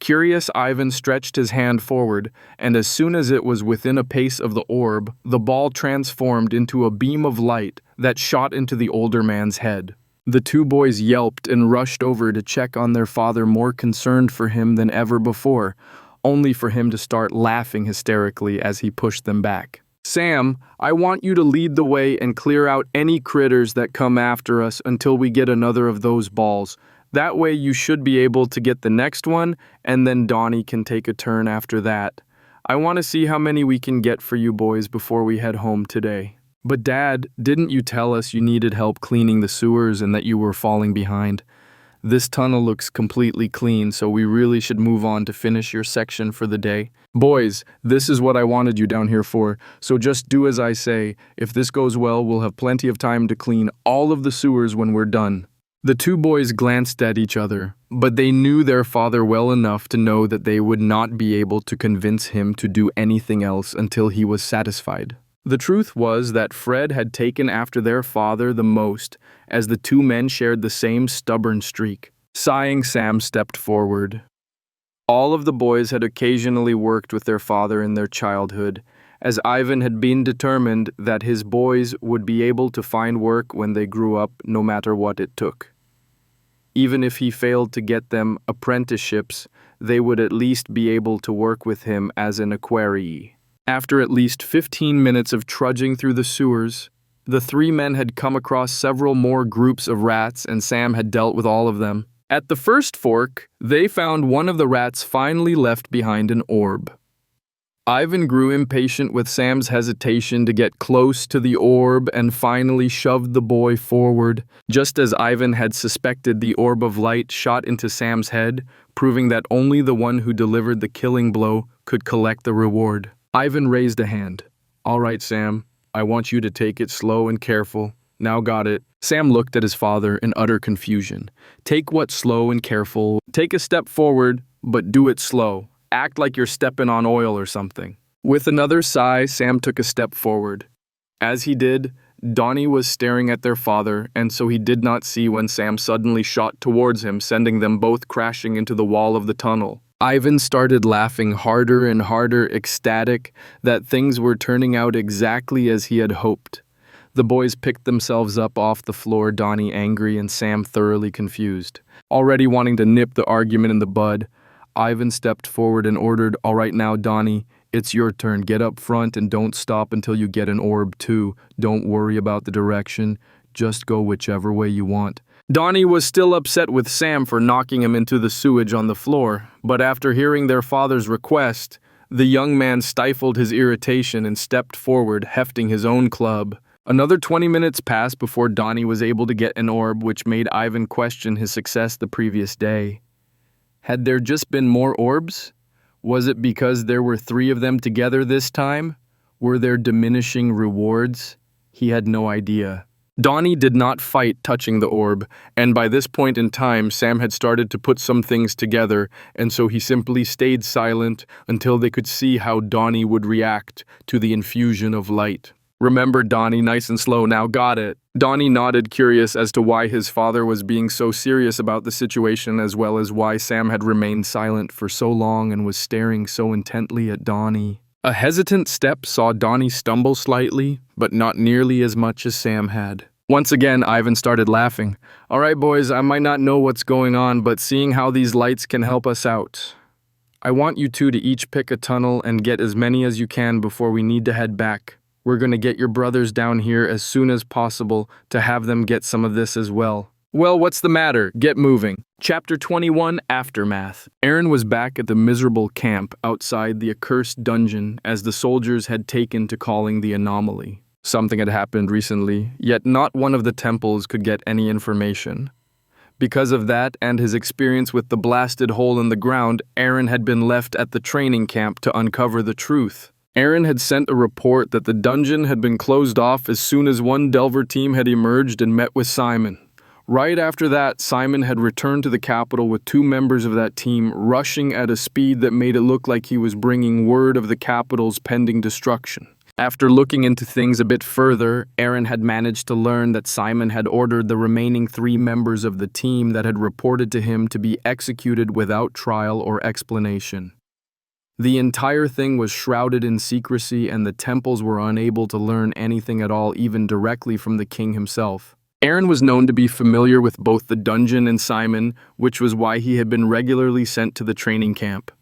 Curious, Ivan stretched his hand forward, and as soon as it was within a pace of the orb, the ball transformed into a beam of light that shot into the older man's head. The two boys yelped and rushed over to check on their father, more concerned for him than ever before, only for him to start laughing hysterically as he pushed them back. "Sam, I want you to lead the way and clear out any critters that come after us until we get another of those balls. That way you should be able to get the next one, and then Donnie can take a turn after that. I want to see how many we can get for you boys before we head home today." "But Dad, didn't you tell us you needed help cleaning the sewers and that you were falling behind? This tunnel looks completely clean, so we really should move on to finish your section for the day. Boys, this is what I wanted you down here for, so just do as I say. If this goes well, we'll have plenty of time to clean all of the sewers when we're done." The two boys glanced at each other, but they knew their father well enough to know that they would not be able to convince him to do anything else until he was satisfied. The truth was that Fred had taken after their father the most, as the two men shared the same stubborn streak. Sighing, Sam stepped forward. All of the boys had occasionally worked with their father in their childhood, as Ivan had been determined that his boys would be able to find work when they grew up, no matter what it took. Even if he failed to get them apprenticeships, they would at least be able to work with him as an equerry. After at least 15 minutes of trudging through the sewers, the three men had come across several more groups of rats, and Sam had dealt with all of them. At the first fork, they found one of the rats finally left behind an orb. Ivan grew impatient with Sam's hesitation to get close to the orb and finally shoved the boy forward. Just as Ivan had suspected, the orb of light shot into Sam's head, proving that only the one who delivered the killing blow could collect the reward. Ivan raised a hand. "All right, Sam, I want you to take it slow and careful. Now got it." Sam looked at his father in utter confusion. "Take what slow and careful? Take a step forward, but do it slow. Act like you're stepping on oil or something." With another sigh, Sam took a step forward. As he did, Donnie was staring at their father, and so he did not see when Sam suddenly shot towards him, sending them both crashing into the wall of the tunnel. Ivan started laughing harder and harder, ecstatic that things were turning out exactly as he had hoped. The boys picked themselves up off the floor, Donnie angry and Sam thoroughly confused. Already wanting to nip the argument in the bud, Ivan stepped forward and ordered, "All right now, Donnie, it's your turn. Get up front and don't stop until you get an orb too. Don't worry about the direction. Just go whichever way you want." Donnie was still upset with Sam for knocking him into the sewage on the floor, but after hearing their father's request, the young man stifled his irritation and stepped forward, hefting his own club. Another 20 minutes passed before Donnie was able to get an orb, which made Ivan question his success the previous day. Had there just been more orbs? Was it because there were 3 of them together this time? Were there diminishing rewards? He had no idea. Donnie did not fight touching the orb, and by this point in time, Sam had started to put some things together, and so he simply stayed silent until they could see how Donnie would react to the infusion of light. "Remember, Donnie, nice and slow, now got it." Donnie nodded, curious as to why his father was being so serious about the situation, as well as why Sam had remained silent for so long and was staring so intently at Donnie. A hesitant step saw Donnie stumble slightly, but not nearly as much as Sam had. Once again, Ivan started laughing. "All right, boys, I might not know what's going on, but seeing how these lights can help us out. I want you two to each pick a tunnel and get as many as you can before we need to head back. We're going to get your brothers down here as soon as possible to have them get some of this as well." "Well, what's the matter? Get moving." Chapter 21, Aftermath. Aaron was back at the miserable camp outside the accursed dungeon as the soldiers had taken to calling the anomaly. Something had happened recently, yet not one of the temples could get any information. Because of that and his experience with the blasted hole in the ground, Aaron had been left at the training camp to uncover the truth. Aaron had sent a report that the dungeon had been closed off as soon as one Delver team had emerged and met with Simon. Right after that, Simon had returned to the capital with 2 members of that team, rushing at a speed that made it look like he was bringing word of the capital's pending destruction. After looking into things a bit further, Aaron had managed to learn that Simon had ordered the remaining 3 members of the team that had reported to him to be executed without trial or explanation. The entire thing was shrouded in secrecy, and the temples were unable to learn anything at all, even directly from the king himself. Aaron was known to be familiar with both the dungeon and Simon, which was why he had been regularly sent to the training camp.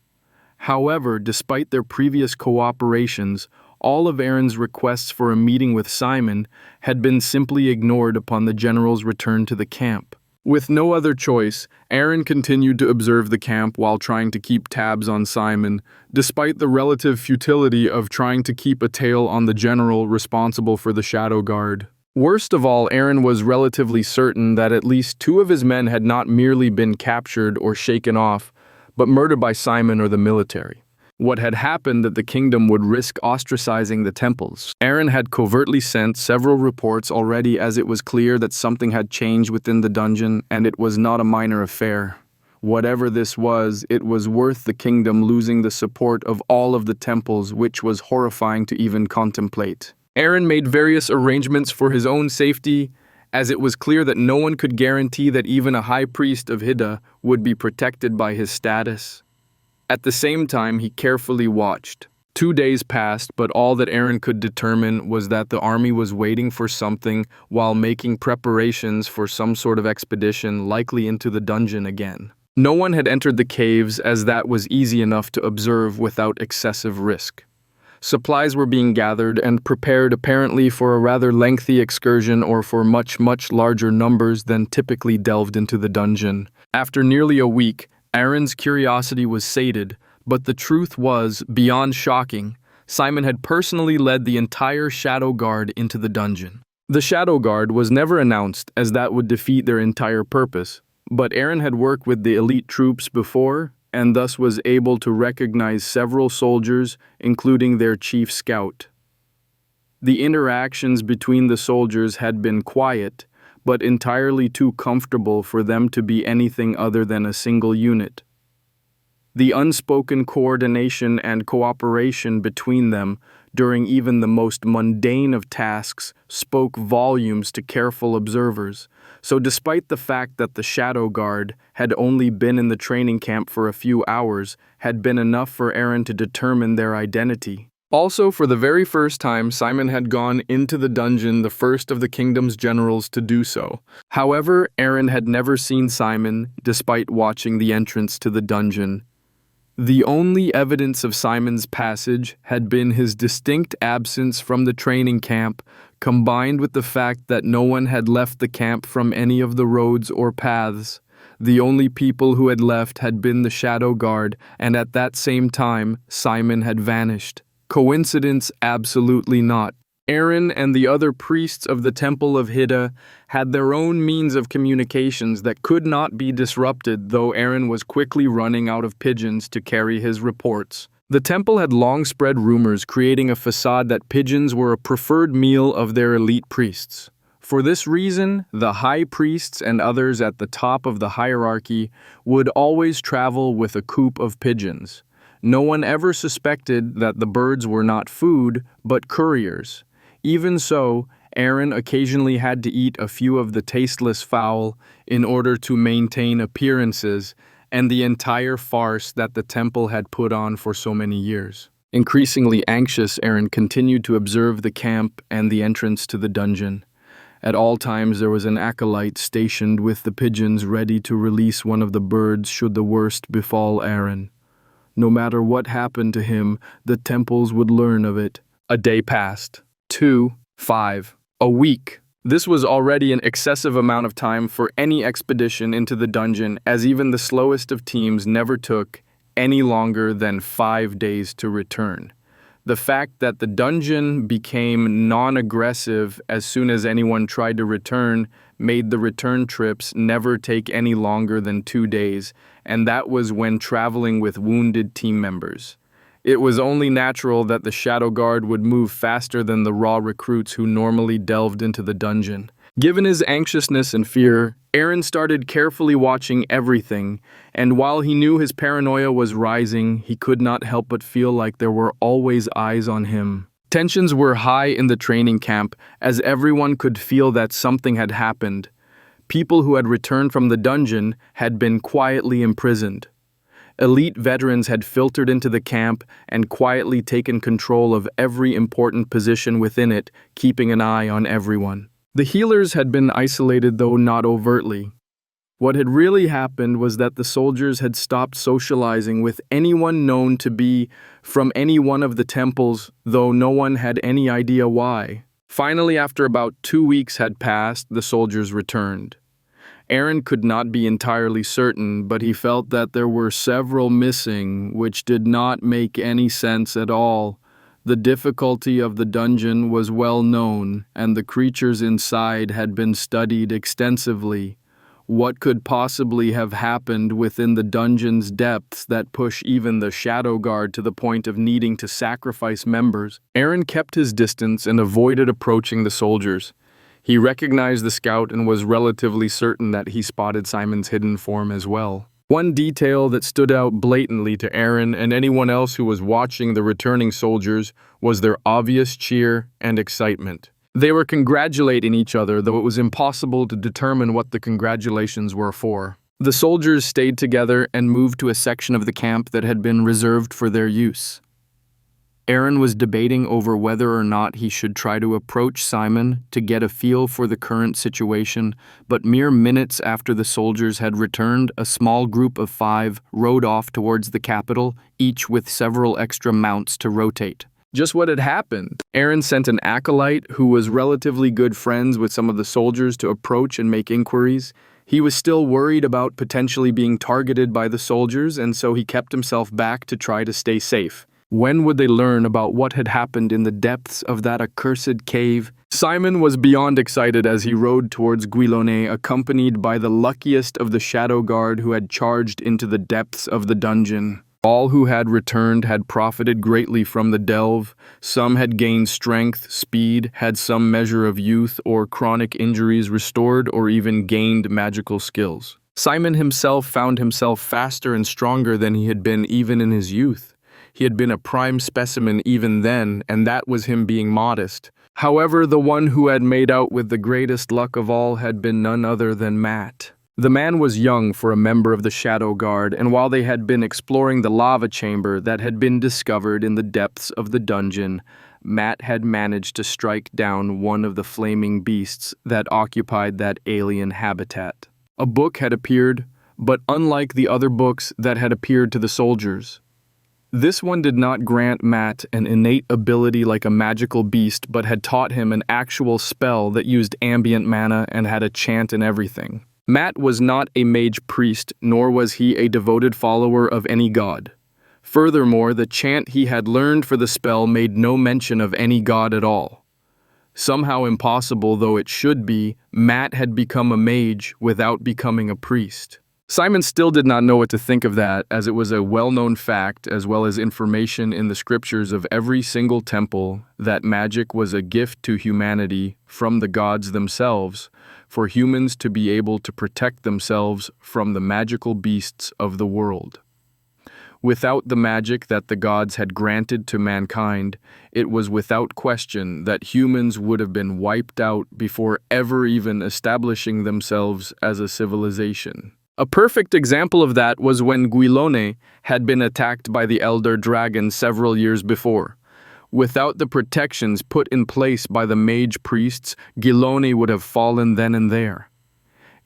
However, despite their previous cooperations, all of Aaron's requests for a meeting with Simon had been simply ignored upon the general's return to the camp. With no other choice, Aaron continued to observe the camp while trying to keep tabs on Simon, despite the relative futility of trying to keep a tail on the general responsible for the Shadow Guard. Worst of all, Aaron was relatively certain that at least 2 of his men had not merely been captured or shaken off, but murdered by Simon or the military. What had happened that the kingdom would risk ostracizing the temples. Aaron had covertly sent several reports already, as it was clear that something had changed within the dungeon, and it was not a minor affair. Whatever this was, it was worth the kingdom losing the support of all of the temples, which was horrifying to even contemplate. Aaron made various arrangements for his own safety, as it was clear that no one could guarantee that even a high priest of Hidden would be protected by his status. At the same time, he carefully watched. 2 days passed, but all that Aaron could determine was that the army was waiting for something while making preparations for some sort of expedition, likely into the dungeon again. No one had entered the caves, as that was easy enough to observe without excessive risk. Supplies were being gathered and prepared, apparently for a rather lengthy excursion or for much larger numbers than typically delved into the dungeon. After nearly a week, Aaron's curiosity was sated, but the truth was, beyond shocking, Simon had personally led the entire Shadow Guard into the dungeon. The Shadow Guard was never announced, as that would defeat their entire purpose, but Aaron had worked with the elite troops before, and thus was able to recognize several soldiers, including their chief scout. The interactions between the soldiers had been quiet, but entirely too comfortable for them to be anything other than a single unit. The unspoken coordination and cooperation between them during even the most mundane of tasks spoke volumes to careful observers. So despite the fact that the Shadow Guard had only been in the training camp for a few hours, had been enough for Aaron to determine their identity. Also, for the very first time, Simon had gone into the dungeon, the first of the kingdom's generals to do so. However, Aaron had never seen Simon, despite watching the entrance to the dungeon. The only evidence of Simon's passage had been his distinct absence from the training camp, combined with the fact that no one had left the camp from any of the roads or paths. The only people who had left had been the Shadow Guard, and at that same time, Simon had vanished. Coincidence? Absolutely not. Aaron and the other priests of the Temple of Hidden had their own means of communications that could not be disrupted, though Aaron was quickly running out of pigeons to carry his reports. The temple had long spread rumors, creating a facade that pigeons were a preferred meal of their elite priests. For this reason, the high priests and others at the top of the hierarchy would always travel with a coop of pigeons. No one ever suspected that the birds were not food, but couriers. Even so, Aaron occasionally had to eat a few of the tasteless fowl in order to maintain appearances and the entire farce that the temple had put on for so many years. Increasingly anxious, Aaron continued to observe the camp and the entrance to the dungeon. At all times there was an acolyte stationed with the pigeons ready to release one of the birds should the worst befall Aaron. No matter what happened to him, the temples would learn of it. A day passed. 2, 5, a week. This was already an excessive amount of time for any expedition into the dungeon, as even the slowest of teams never took any longer than 5 days to return. The fact that the dungeon became non-aggressive as soon as anyone tried to return made the return trips never take any longer than 2 days, and that was when traveling with wounded team members. It was only natural that the Shadow Guard would move faster than the raw recruits who normally delved into the dungeon. Given his anxiousness and fear, Aaron started carefully watching everything, and while he knew his paranoia was rising, he could not help but feel like there were always eyes on him. Tensions were high in the training camp, as everyone could feel that something had happened. People who had returned from the dungeon had been quietly imprisoned. Elite veterans had filtered into the camp and quietly taken control of every important position within it, keeping an eye on everyone. The healers had been isolated, though not overtly. What had really happened was that the soldiers had stopped socializing with anyone known to be from any one of the temples, though no one had any idea why. Finally, after about 2 weeks had passed, the soldiers returned. Aaron could not be entirely certain, but he felt that there were several missing, which did not make any sense at all. The difficulty of the dungeon was well known, and the creatures inside had been studied extensively. What could possibly have happened within the dungeon's depths that push even the Shadow Guard to the point of needing to sacrifice members? Aaron kept his distance and avoided approaching the soldiers. He recognized the scout and was relatively certain that he spotted Simon's hidden form as well. One detail that stood out blatantly to Aaron and anyone else who was watching the returning soldiers was their obvious cheer and excitement. They were congratulating each other, though it was impossible to determine what the congratulations were for. The soldiers stayed together and moved to a section of the camp that had been reserved for their use. Aaron was debating over whether or not he should try to approach Simon to get a feel for the current situation, but mere minutes after the soldiers had returned, a small group of 5 rode off towards the capital, each with several extra mounts to rotate. Just what had happened? Aaron sent an acolyte who was relatively good friends with some of the soldiers to approach and make inquiries. He was still worried about potentially being targeted by the soldiers, and so he kept himself back to try to stay safe. When would they learn about what had happened in the depths of that accursed cave? Simon was beyond excited as he rode towards Guilloné, accompanied by the luckiest of the Shadow Guard who had charged into the depths of the dungeon. All who had returned had profited greatly from the delve. Some had gained strength, speed, had some measure of youth or chronic injuries restored, or even gained magical skills. Simon himself found himself faster and stronger than he had been even in his youth. He had been a prime specimen even then, and that was him being modest. However, the one who had made out with the greatest luck of all had been none other than Matt. The man was young for a member of the Shadow Guard, and while they had been exploring the lava chamber that had been discovered in the depths of the dungeon, Matt had managed to strike down one of the flaming beasts that occupied that alien habitat. A book had appeared, but unlike the other books that had appeared to the soldiers, this one did not grant Matt an innate ability like a magical beast, but had taught him an actual spell that used ambient mana and had a chant and everything. Matt was not a mage priest, nor was he a devoted follower of any god. Furthermore, the chant he had learned for the spell made no mention of any god at all. Somehow impossible though it should be, Matt had become a mage without becoming a priest. Simon still did not know what to think of that, as it was a well-known fact, as well as information in the scriptures of every single temple, that magic was a gift to humanity from the gods themselves, for humans to be able to protect themselves from the magical beasts of the world. Without the magic that the gods had granted to mankind, it was without question that humans would have been wiped out before ever even establishing themselves as a civilization. A perfect example of that was when Guilone had been attacked by the Elder Dragon several years before. Without the protections put in place by the mage priests, Guilone would have fallen then and there.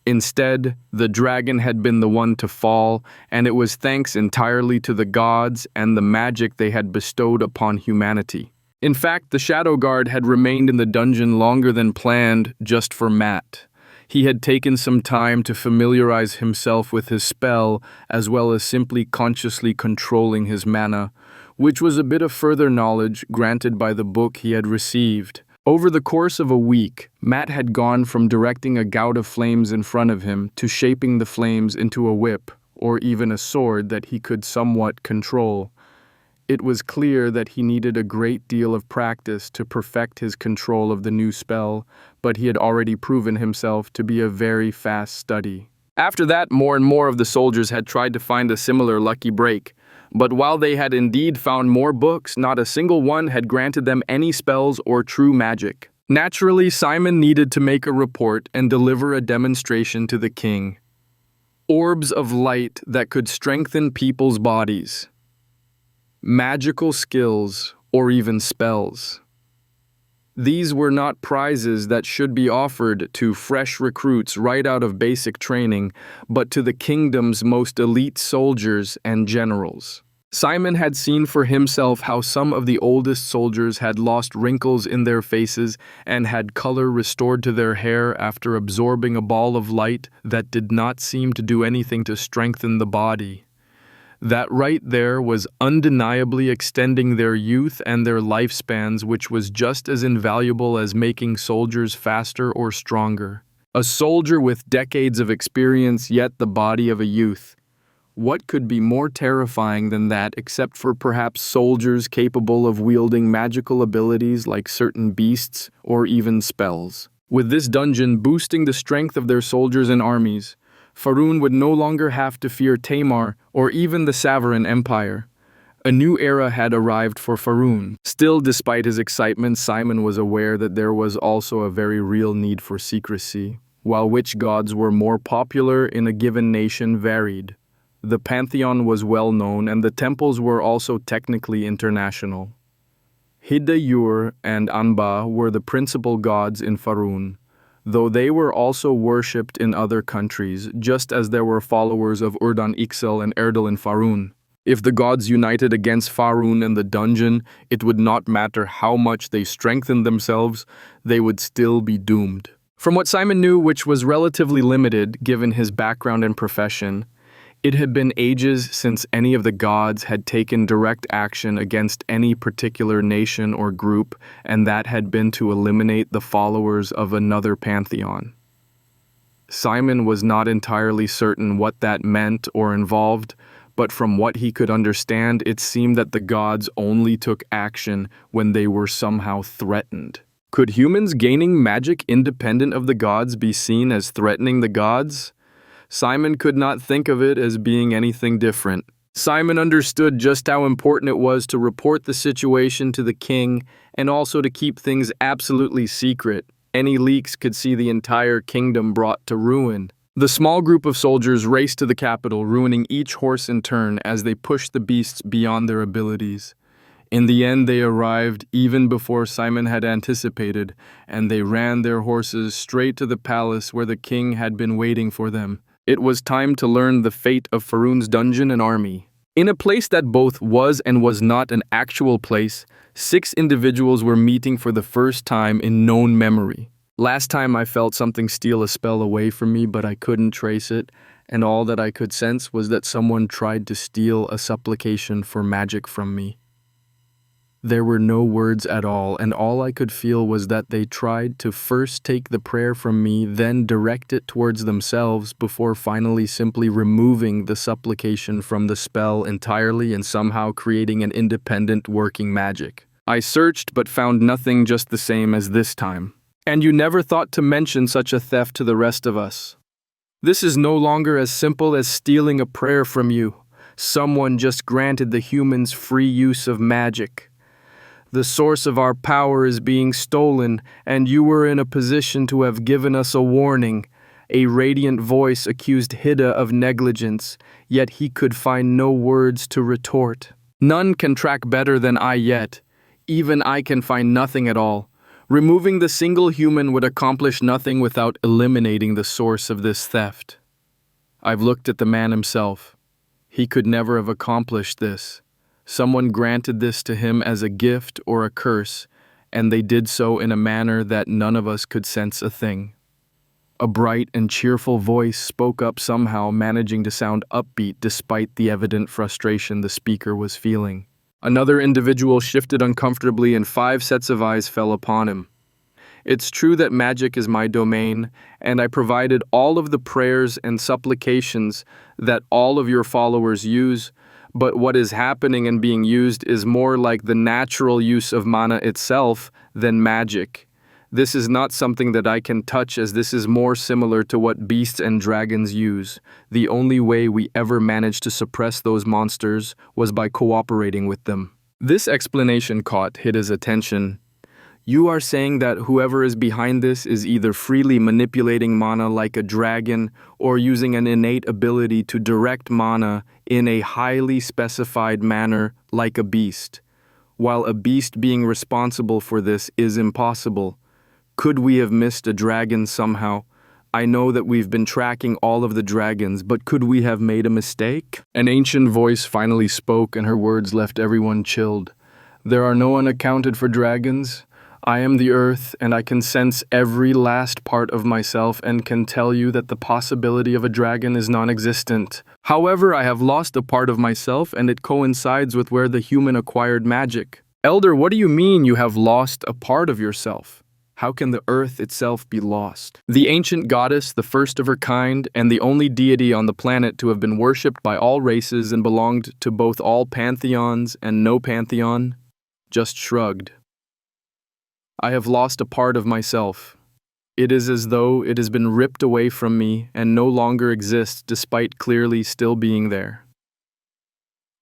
Instead, the dragon had been the one to fall, and it was thanks entirely to the gods and the magic they had bestowed upon humanity. In fact, the Shadow Guard had remained in the dungeon longer than planned just for Matt. He had taken some time to familiarize himself with his spell, as well as simply consciously controlling his mana, which was a bit of further knowledge granted by the book he had received. Over the course of a week, Matt had gone from directing a gout of flames in front of him to shaping the flames into a whip, or even a sword that he could somewhat control. It was clear that he needed a great deal of practice to perfect his control of the new spell, but he had already proven himself to be a very fast study. After that, more and more of the soldiers had tried to find a similar lucky break. But while they had indeed found more books, not a single one had granted them any spells or true magic. Naturally, Simon needed to make a report and deliver a demonstration to the king. Orbs of light that could strengthen people's bodies. Magical skills, or even spells. These were not prizes that should be offered to fresh recruits right out of basic training, but to the kingdom's most elite soldiers and generals. Simon had seen for himself how some of the oldest soldiers had lost wrinkles in their faces and had color restored to their hair after absorbing a ball of light that did not seem to do anything to strengthen the body. That right there was undeniably extending their youth and their lifespans, which was just as invaluable as making soldiers faster or stronger. A soldier with decades of experience, yet the body of a youth. What could be more terrifying than that, except for perhaps soldiers capable of wielding magical abilities like certain beasts or even spells? With this dungeon boosting the strength of their soldiers and armies, Faerûn would no longer have to fear Tamar or even the Savaran Empire. A new era had arrived for Faerûn. Still, despite his excitement, Simon was aware that there was also a very real need for secrecy. While which gods were more popular in a given nation varied. The pantheon was well known, and the temples were also technically international. Hidayur and Anba were the principal gods in Faerûn, though they were also worshipped in other countries, just as there were followers of Urdan Ixal and Erdal in Faerûn. If the gods united against Faerûn in the dungeon, it would not matter how much they strengthened themselves, they would still be doomed. From what Simon knew, which was relatively limited given his background and profession, it had been ages since any of the gods had taken direct action against any particular nation or group, and that had been to eliminate the followers of another pantheon. Simon was not entirely certain what that meant or involved, but from what he could understand, it seemed that the gods only took action when they were somehow threatened. Could humans gaining magic independent of the gods be seen as threatening the gods? Simon could not think of it as being anything different. Simon understood just how important it was to report the situation to the king and also to keep things absolutely secret. Any leaks could see the entire kingdom brought to ruin. The small group of soldiers raced to the capital, ruining each horse in turn as they pushed the beasts beyond their abilities. In the end, they arrived even before Simon had anticipated, and they ran their horses straight to the palace where the king had been waiting for them. It was time to learn the fate of Faerûn's dungeon and army. In a place that both was and was not an actual place, 6 individuals were meeting for the first time in known memory. Last time I felt something steal a spell away from me, but I couldn't trace it, and all that I could sense was that someone tried to steal a supplication for magic from me. There were no words at all, and all I could feel was that they tried to first take the prayer from me, then direct it towards themselves, before finally simply removing the supplication from the spell entirely and somehow creating an independent working magic. I searched but found nothing, just the same as this time. And you never thought to mention such a theft to the rest of us. This is no longer as simple as stealing a prayer from you. Someone just granted the humans free use of magic. The source of our power is being stolen, and you were in a position to have given us a warning. A radiant voice accused Hida of negligence, yet he could find no words to retort. None can track better than I yet. Even I can find nothing at all. Removing the single human would accomplish nothing without eliminating the source of this theft. I've looked at the man himself. He could never have accomplished this. Someone granted this to him as a gift or a curse, and they did so in a manner that none of us could sense a thing. A bright and cheerful voice spoke up somehow, managing to sound upbeat despite the evident frustration the speaker was feeling. Another individual shifted uncomfortably, and 5 sets of eyes fell upon him. It's true that magic is my domain, and I provided all of the prayers and supplications that all of your followers use, but what is happening and being used is more like the natural use of mana itself than magic. This is not something that I can touch, as this is more similar to what beasts and dragons use. The only way we ever managed to suppress those monsters was by cooperating with them. This explanation caught Hida's attention. You are saying that whoever is behind this is either freely manipulating mana like a dragon or using an innate ability to direct mana in a highly specified manner like a beast. While a beast being responsible for this is impossible, could we have missed a dragon somehow? I know that we've been tracking all of the dragons, but could we have made a mistake? An ancient voice finally spoke, and her words left everyone chilled. There are no unaccounted for dragons. I am the earth, and I can sense every last part of myself and can tell you that the possibility of a dragon is non-existent. However, I have lost a part of myself, and it coincides with where the human acquired magic. Elder, what do you mean you have lost a part of yourself? How can the earth itself be lost? The ancient goddess, the first of her kind, and the only deity on the planet to have been worshipped by all races and belonged to both all pantheons and no pantheon, just shrugged. I have lost a part of myself. It is as though it has been ripped away from me and no longer exists despite clearly still being there.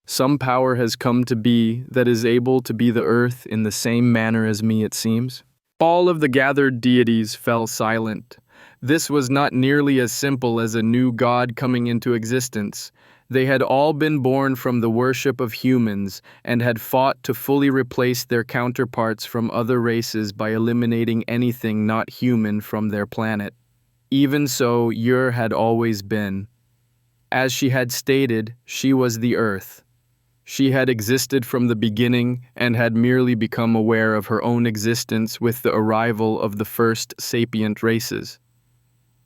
Some power has come to be that is able to be the earth in the same manner as me, it seems. All of the gathered deities fell silent. This was not nearly as simple as a new god coming into existence. They had all been born from the worship of humans and had fought to fully replace their counterparts from other races by eliminating anything not human from their planet. Even so, Ur had always been. As she had stated, she was the earth. She had existed from the beginning and had merely become aware of her own existence with the arrival of the first sapient races.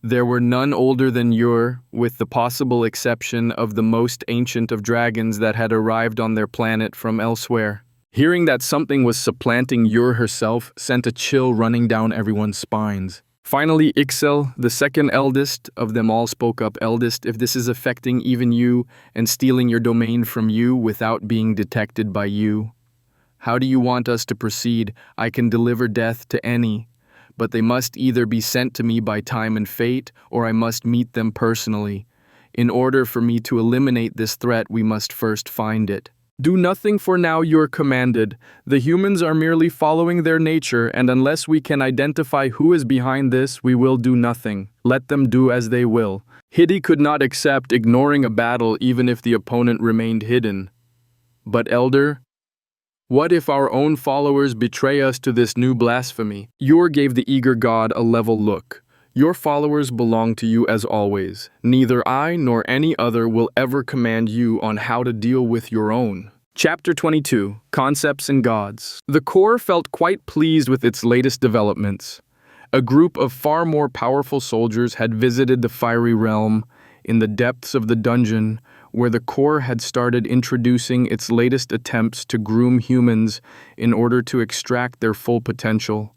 There were none older than Ur, with the possible exception of the most ancient of dragons that had arrived on their planet from elsewhere. Hearing that something was supplanting Ur herself sent a chill running down everyone's spines. Finally, Ixel, the second eldest of them all, spoke up. Eldest, if this is affecting even you and stealing your domain from you without being detected by you, how do you want us to proceed? I can deliver death to any, but they must either be sent to me by time and fate, or I must meet them personally. In order for me to eliminate this threat, we must first find it. Do nothing for now, you're commanded. The humans are merely following their nature, and unless we can identify who is behind this, we will do nothing. Let them do as they will. Hidi could not accept ignoring a battle even if the opponent remained hidden. But Elder, what if our own followers betray us to this new blasphemy? Ur gave the eager god a level look. Your followers belong to you as always. Neither I nor any other will ever command you on how to deal with your own. Chapter 22, Concepts and Gods. The Corps felt quite pleased with its latest developments. A group of far more powerful soldiers had visited the Fiery Realm in the depths of the dungeon, where the Corps had started introducing its latest attempts to groom humans in order to extract their full potential.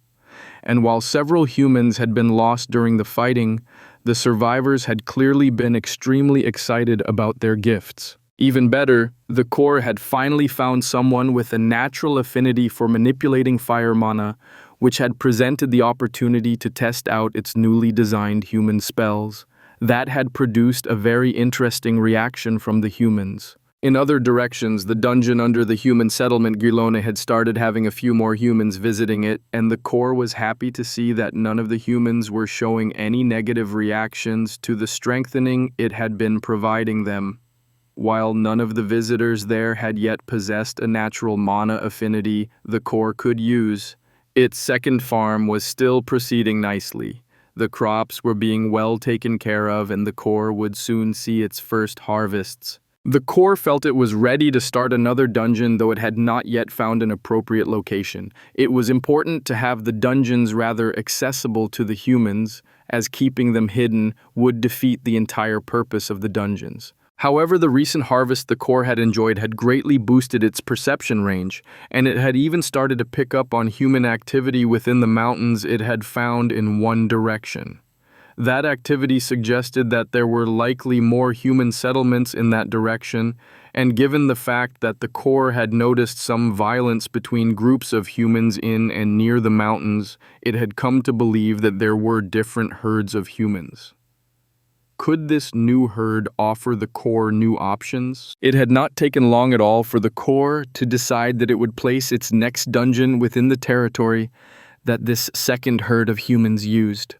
And while several humans had been lost during the fighting, the survivors had clearly been extremely excited about their gifts. Even better, the Corps had finally found someone with a natural affinity for manipulating fire mana, which had presented the opportunity to test out its newly designed human spells. That had produced a very interesting reaction from the humans. In other directions, the dungeon under the human settlement Guilone had started having a few more humans visiting it, and the core was happy to see that none of the humans were showing any negative reactions to the strengthening it had been providing them. While none of the visitors there had yet possessed a natural mana affinity the core could use, its second farm was still proceeding nicely. The crops were being well taken care of, and the core would soon see its first harvests. The core felt it was ready to start another dungeon, though it had not yet found an appropriate location. It was important to have the dungeons rather accessible to the humans, as keeping them hidden would defeat the entire purpose of the dungeons. However, the recent harvest the core had enjoyed had greatly boosted its perception range, and it had even started to pick up on human activity within the mountains it had found in one direction. That activity suggested that there were likely more human settlements in that direction, and given the fact that the core had noticed some violence between groups of humans in and near the mountains, it had come to believe that there were different herds of humans. Could this new herd offer the core new options? It had not taken long at all for the core to decide that it would place its next dungeon within the territory that this second herd of humans used.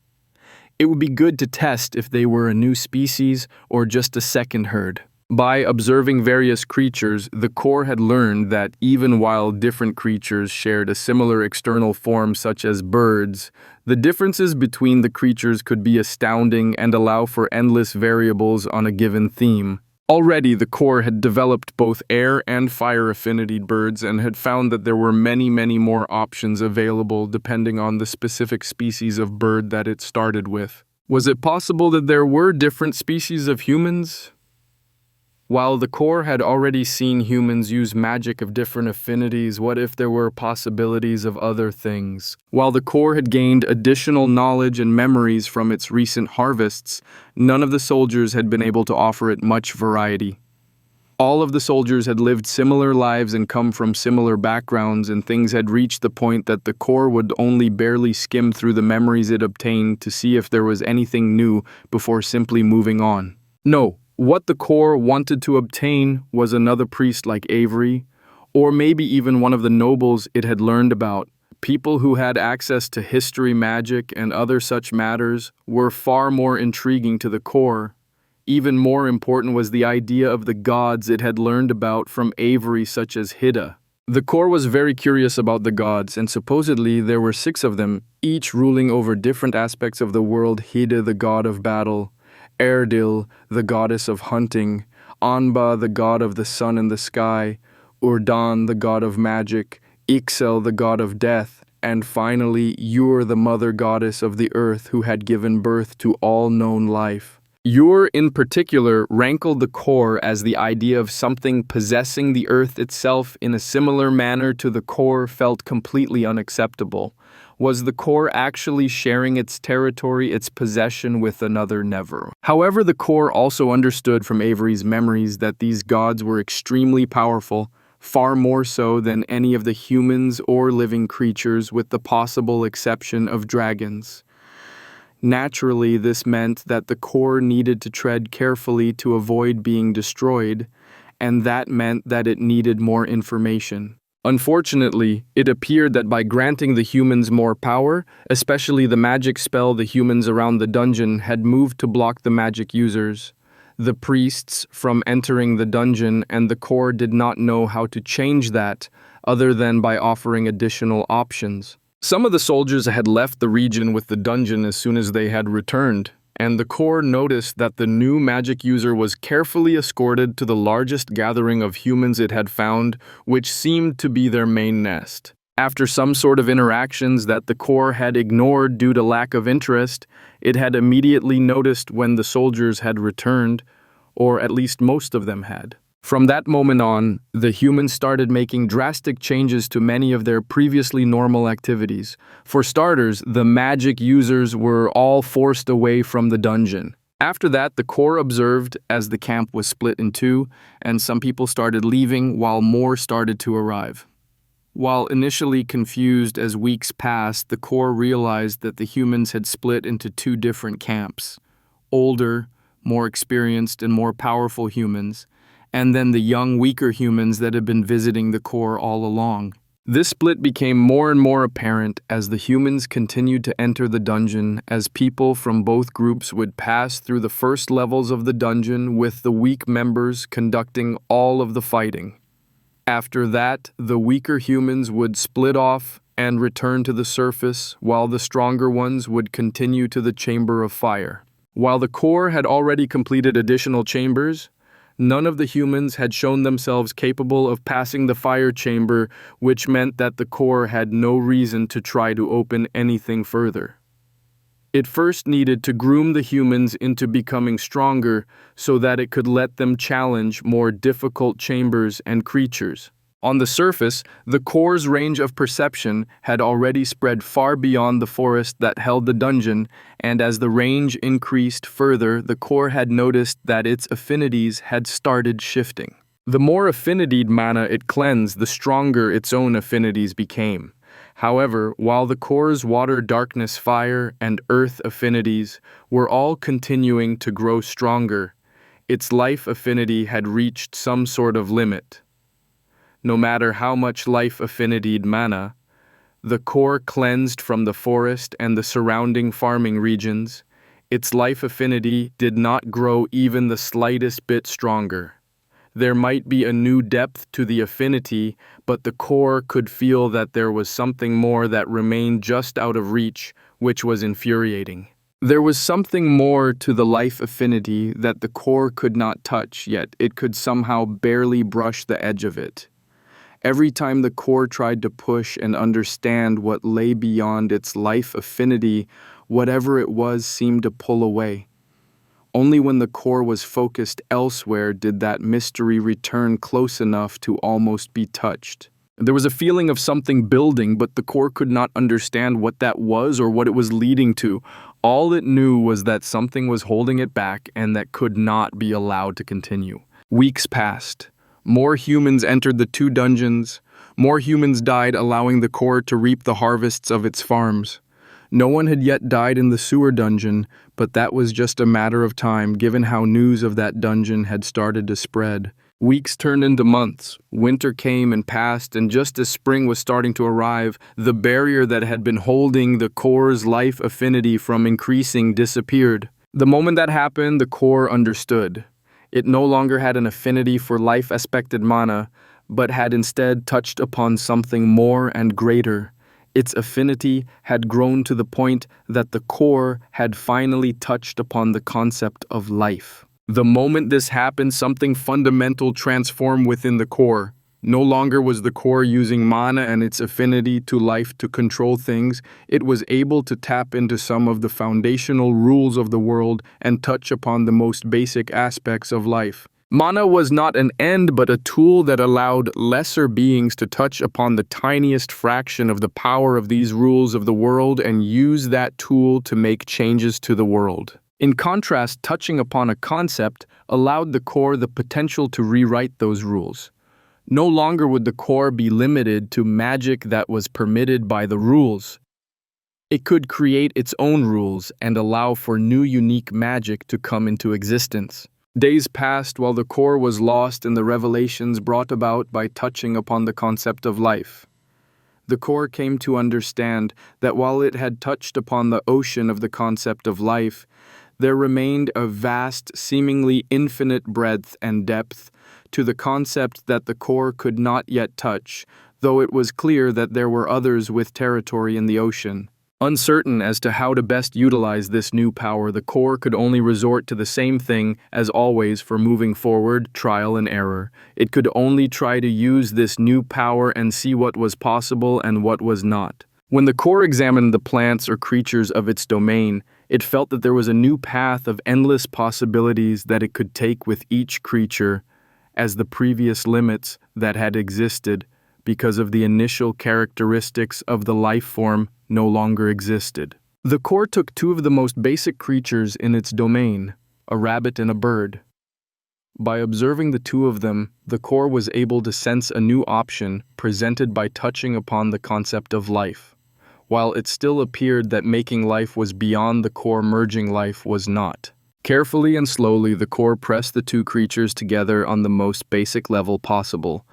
It would be good to test if they were a new species or just a second herd. By observing various creatures, the core had learned that even while different creatures shared a similar external form such as birds, the differences between the creatures could be astounding and allow for endless variables on a given theme. Already, the core had developed both air and fire affinity birds and had found that there were many more options available depending on the specific species of bird that it started with. Was it possible that there were different species of humans? While the core had already seen humans use magic of different affinities, what if there were possibilities of other things? While the core had gained additional knowledge and memories from its recent harvests, none of the soldiers had been able to offer it much variety. All of the soldiers had lived similar lives and come from similar backgrounds, and things had reached the point that the core would only barely skim through the memories it obtained to see if there was anything new before simply moving on. No. What the core wanted to obtain was another priest like Avery, or maybe even one of the nobles it had learned about. People who had access to history, magic, and other such matters were far more intriguing to the core. Even more important was the idea of the gods it had learned about from Avery, such as Hidda. The core was very curious about the gods, and supposedly there were 6 of them, each ruling over different aspects of the world. Hidda, the god of battle; Erdil, the goddess of hunting; Anba, the god of the sun and the sky; Urdan, the god of magic; Ixel, the god of death; and finally Ur, the mother goddess of the earth who had given birth to all known life. Ur in particular rankled the core, as the idea of something possessing the earth itself in a similar manner to the core felt completely unacceptable. Was the core actually sharing its territory, its possession, with another? Never. However, the core also understood from Avery's memories that these gods were extremely powerful, far more so than any of the humans or living creatures, with the possible exception of dragons. Naturally, this meant that the core needed to tread carefully to avoid being destroyed, and that meant that it needed more information. Unfortunately, it appeared that by granting the humans more power, especially the magic spell the humans around the dungeon had moved to block the magic users, the priests, from entering the dungeon, and the core did not know how to change that other than by offering additional options. Some of the soldiers had left the region with the dungeon as soon as they had returned, and the core noticed that the new magic user was carefully escorted to the largest gathering of humans it had found, which seemed to be their main nest. After some sort of interactions that the core had ignored due to lack of interest, it had immediately noticed when the soldiers had returned, or at least most of them had. From that moment on, the humans started making drastic changes to many of their previously normal activities. For starters, the magic users were all forced away from the dungeon. After that, the core observed as the camp was split in 2, and some people started leaving while more started to arrive. While initially confused, as weeks passed, the core realized that the humans had split into 2 different camps: older, more experienced, and more powerful humans, and then the young, weaker humans that had been visiting the core all along. This split became more and more apparent as the humans continued to enter the dungeon, as people from both groups would pass through the first levels of the dungeon, with the weak members conducting all of the fighting. After that, the weaker humans would split off and return to the surface, while the stronger ones would continue to the Chamber of Fire. While the core had already completed additional chambers, none of the humans had shown themselves capable of passing the fire chamber, which meant that the core had no reason to try to open anything further. It first needed to groom the humans into becoming stronger so that it could let them challenge more difficult chambers and creatures. On the surface, the core's range of perception had already spread far beyond the forest that held the dungeon, and as the range increased further, the core had noticed that its affinities had started shifting. The more affinitied mana it cleansed, the stronger its own affinities became. However, while the core's water, darkness, fire, and earth affinities were all continuing to grow stronger, its life affinity had reached some sort of limit. No matter how much life affinitied mana the core cleansed from the forest and the surrounding farming regions, its life affinity did not grow even the slightest bit stronger. There might be a new depth to the affinity, but the core could feel that there was something more that remained just out of reach, which was infuriating. There was something more to the life affinity that the core could not touch, yet it could somehow barely brush the edge of it. Every time the core tried to push and understand what lay beyond its life affinity, whatever it was seemed to pull away. Only when the core was focused elsewhere did that mystery return close enough to almost be touched. There was a feeling of something building, but the core could not understand what that was or what it was leading to. All it knew was that something was holding it back and that could not be allowed to continue. Weeks passed. More humans entered the 2 dungeons. More humans died, allowing the core to reap the harvests of its farms. No one had yet died in the sewer dungeon, but that was just a matter of time given how news of that dungeon had started to spread. Weeks turned into months. Winter came and passed, and just as spring was starting to arrive, the barrier that had been holding the core's life affinity from increasing disappeared. The moment that happened, the core understood. It no longer had an affinity for life-aspected mana, but had instead touched upon something more and greater. Its affinity had grown to the point that the core had finally touched upon the concept of life. The moment this happened, something fundamental transformed within the core. No longer was the core using mana and its affinity to life to control things. It was able to tap into some of the foundational rules of the world and touch upon the most basic aspects of life. Mana was not an end, but a tool that allowed lesser beings to touch upon the tiniest fraction of the power of these rules of the world and use that tool to make changes to the world. In contrast, touching upon a concept allowed the core the potential to rewrite those rules. No longer would the core be limited to magic that was permitted by the rules. It could create its own rules and allow for new unique magic to come into existence. Days passed while the core was lost in the revelations brought about by touching upon the concept of life. The core came to understand that while it had touched upon the ocean of the concept of life, there remained a vast, seemingly infinite breadth and depth to the concept that the core could not yet touch, though it was clear that there were others with territory in the ocean. Uncertain as to how to best utilize this new power, the core could only resort to the same thing as always for moving forward: trial and error. It could only try to use this new power and see what was possible and what was not. When the core examined the plants or creatures of its domain, it felt that there was a new path of endless possibilities that it could take with each creature, as the previous limits that had existed because of the initial characteristics of the life form no longer existed. The core took 2 of the most basic creatures in its domain, a rabbit and a bird. By observing the 2 of them, the core was able to sense a new option presented by touching upon the concept of life. While it still appeared that making life was beyond the core, merging life was not. Carefully and slowly, the core pressed the two creatures together on the most basic level possible.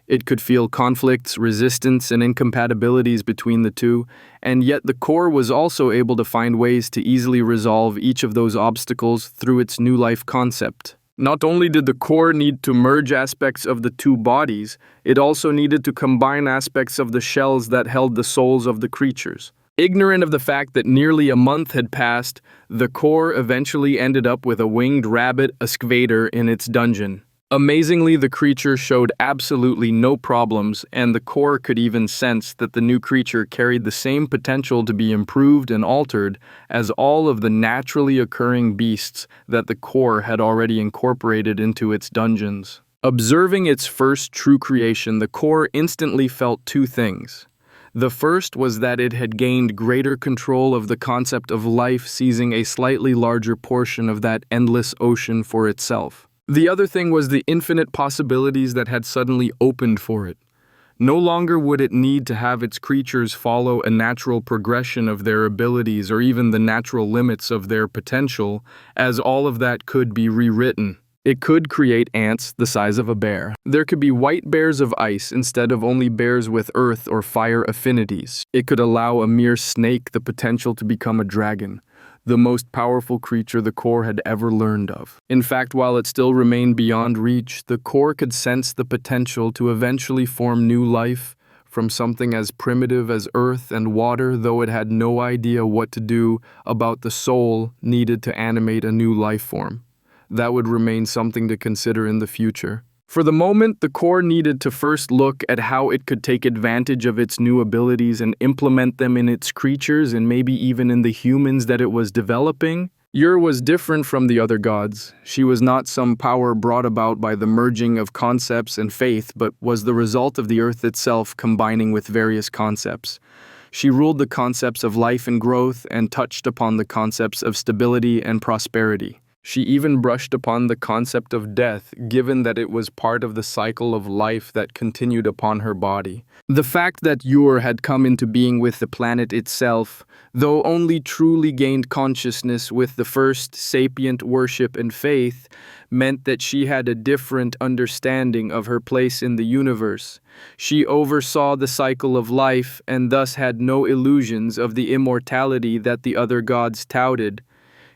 It could feel conflicts, resistance, and incompatibilities between the two, and yet the core was also able to find ways to easily resolve each of those obstacles through its new life concept. Not only did the core need to merge aspects of the two bodies, it also needed to combine aspects of the shells that held the souls of the creatures. Ignorant of the fact that nearly a month had passed, the core eventually ended up with a winged rabbit, a skvader, in its dungeon. Amazingly, the creature showed absolutely no problems, and the core could even sense that the new creature carried the same potential to be improved and altered as all of the naturally occurring beasts that the core had already incorporated into its dungeons. Observing its first true creation, the core instantly felt two things. The first was that it had gained greater control of the concept of life, seizing a slightly larger portion of that endless ocean for itself. The other thing was the infinite possibilities that had suddenly opened for it. No longer would it need to have its creatures follow a natural progression of their abilities or even the natural limits of their potential, as all of that could be rewritten. It could create ants the size of a bear. There could be white bears of ice instead of only bears with earth or fire affinities. It could allow a mere snake the potential to become a dragon, the most powerful creature the core had ever learned of. In fact, while it still remained beyond reach, the core could sense the potential to eventually form new life from something as primitive as earth and water, though it had no idea what to do about the soul needed to animate a new life form. That would remain something to consider in the future. For the moment, the core needed to first look at how it could take advantage of its new abilities and implement them in its creatures and maybe even in the humans that it was developing. Ur was different from the other gods. She was not some power brought about by the merging of concepts and faith, but was the result of the earth itself combining with various concepts. She ruled the concepts of life and growth and touched upon the concepts of stability and prosperity. She even brushed upon the concept of death, given that it was part of the cycle of life that continued upon her body. The fact that Ur had come into being with the planet itself, though only truly gained consciousness with the first sapient worship and faith, meant that she had a different understanding of her place in the universe. She oversaw the cycle of life and thus had no illusions of the immortality that the other gods touted.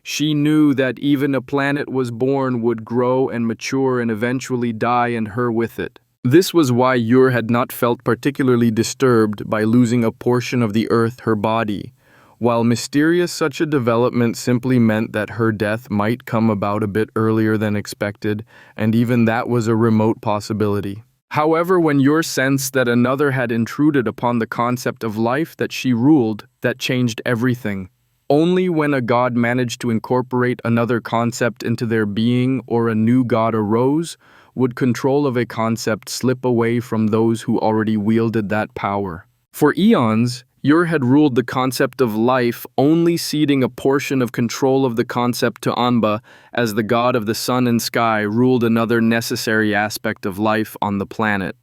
She knew that even a planet was born would grow and mature and eventually die, and her with it. This was why Ur had not felt particularly disturbed by losing a portion of the earth, her body. While mysterious, such a development simply meant that her death might come about a bit earlier than expected, and even that was a remote possibility. However, when Ur sensed that another had intruded upon the concept of life that she ruled, that changed everything. Only when a god managed to incorporate another concept into their being or a new god arose, would control of a concept slip away from those who already wielded that power. For eons, Ur had ruled the concept of life, only ceding a portion of control of the concept to Amba, as the god of the sun and sky ruled another necessary aspect of life on the planet.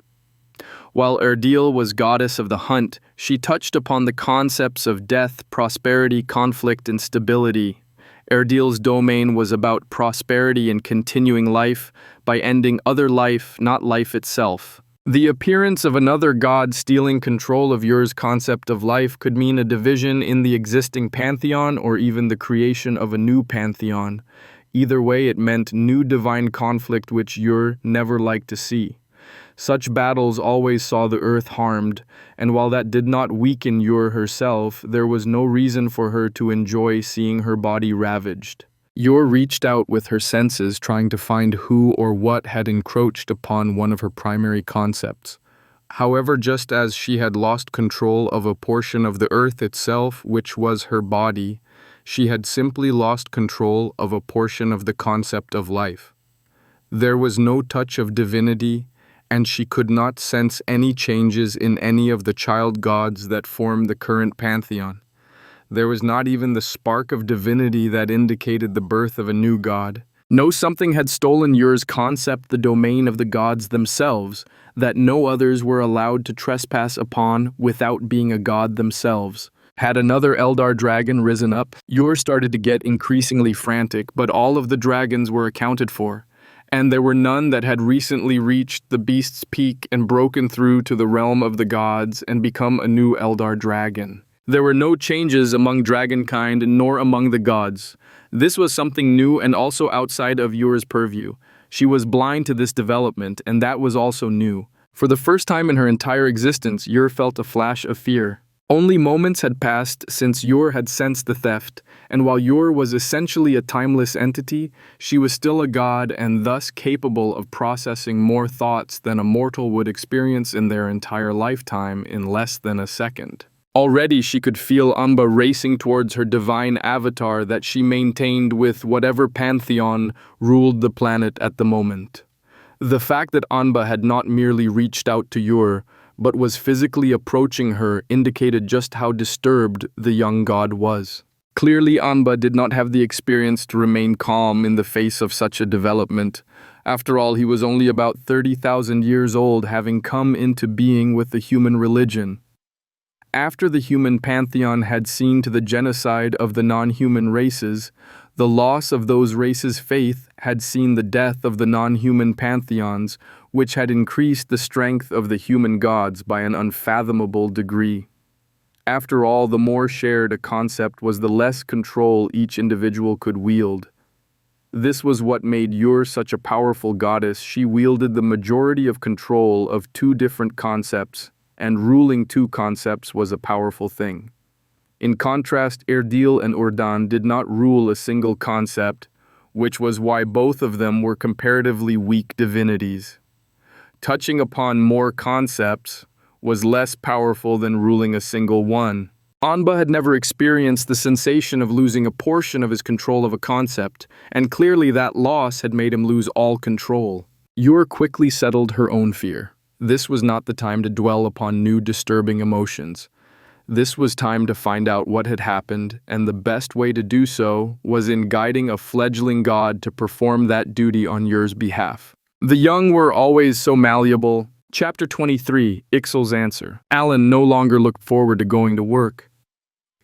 While Erdil was goddess of the hunt, she touched upon the concepts of death, prosperity, conflict, and stability. Erdil's domain was about prosperity and continuing life by ending other life, not life itself. The appearance of another god stealing control of Ur's concept of life could mean a division in the existing pantheon or even the creation of a new pantheon. Either way, it meant new divine conflict which Ur never liked to see. Such battles always saw the earth harmed, and while that did not weaken Ur herself, there was no reason for her to enjoy seeing her body ravaged. Ur reached out with her senses, trying to find who or what had encroached upon one of her primary concepts. However, just as she had lost control of a portion of the earth itself, which was her body, she had simply lost control of a portion of the concept of life. There was no touch of divinity, and she could not sense any changes in any of the child gods that formed the current pantheon. There was not even the spark of divinity that indicated the birth of a new god. No, something had stolen Ur's concept, the domain of the gods themselves, that no others were allowed to trespass upon without being a god themselves. Had another Eldar dragon risen up, Yor started to get increasingly frantic, but all of the dragons were accounted for, and there were none that had recently reached the beast's peak and broken through to the realm of the gods and become a new Eldar dragon. There were no changes among dragonkind nor among the gods. This was something new and also outside of Yor's purview. She was blind to this development, and that was also new. For the first time in her entire existence, Yor felt a flash of fear. Only moments had passed since Yor had sensed the theft, and while Yor was essentially a timeless entity, she was still a god and thus capable of processing more thoughts than a mortal would experience in their entire lifetime in less than a second. Already she could feel Amba racing towards her divine avatar that she maintained with whatever pantheon ruled the planet at the moment. The fact that Amba had not merely reached out to Yor, but was physically approaching her indicated just how disturbed the young god was. Clearly, Amba did not have the experience to remain calm in the face of such a development. After all, he was only about 30,000 years old, having come into being with the human religion. After the human pantheon had seen to the genocide of the non-human races, the loss of those races' faith had seen the death of the non-human pantheons, which had increased the strength of the human gods by an unfathomable degree. After all, the more shared a concept was, the less control each individual could wield. This was what made Yor such a powerful goddess. She wielded the majority of control of two different concepts, and ruling two concepts was a powerful thing. In contrast, Erdil and Urdan did not rule a single concept, which was why both of them were comparatively weak divinities. Touching upon more concepts was less powerful than ruling a single one. Anba had never experienced the sensation of losing a portion of his control of a concept, and clearly that loss had made him lose all control. Yor quickly settled her own fear. This was not the time to dwell upon new disturbing emotions. This was time to find out what had happened, and the best way to do so was in guiding a fledgling god to perform that duty on Yor's behalf. The young were always so malleable. Chapter 23, Ixal's Answer. Alan no longer looked forward to going to work.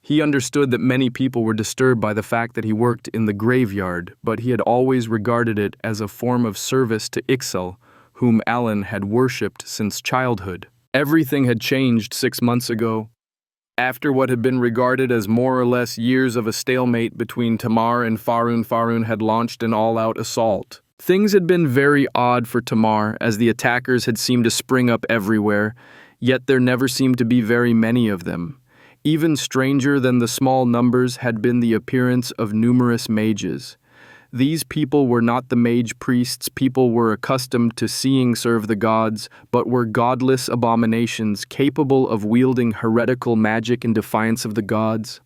He understood that many people were disturbed by the fact that he worked in the graveyard, but he had always regarded it as a form of service to Ixal, whom Alan had worshipped since childhood. Everything had changed 6 months ago. After what had been regarded as more or less years of a stalemate between Tamar and Farun had launched an all-out assault. Things had been very odd for Tamar, as the attackers had seemed to spring up everywhere, yet there never seemed to be very many of them. Even stranger than the small numbers had been the appearance of numerous mages. These people were not the mage priests people were accustomed to seeing serve the gods, but were godless abominations capable of wielding heretical magic in defiance of the gods.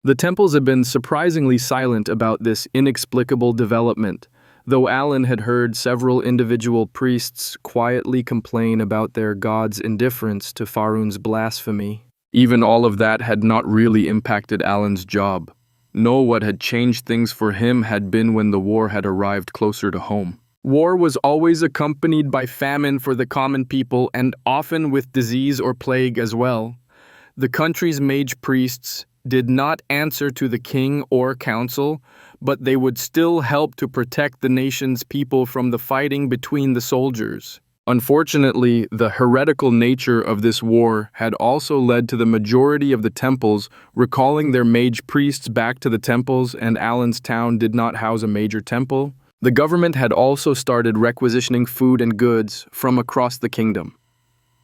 The temples had been surprisingly silent about this inexplicable development, though Alan had heard several individual priests quietly complain about their god's indifference to Farun's blasphemy. Even all of that had not really impacted Alan's job. No, what had changed things for him had been when the war had arrived closer to home. War was always accompanied by famine for the common people, and often with disease or plague as well. The country's mage priests did not answer to the king or council, but they would still help to protect the nation's people from the fighting between the soldiers. Unfortunately, the heretical nature of this war had also led to the majority of the temples recalling their mage priests back to the temples, and Alan's town did not house a major temple. The government had also started requisitioning food and goods from across the kingdom.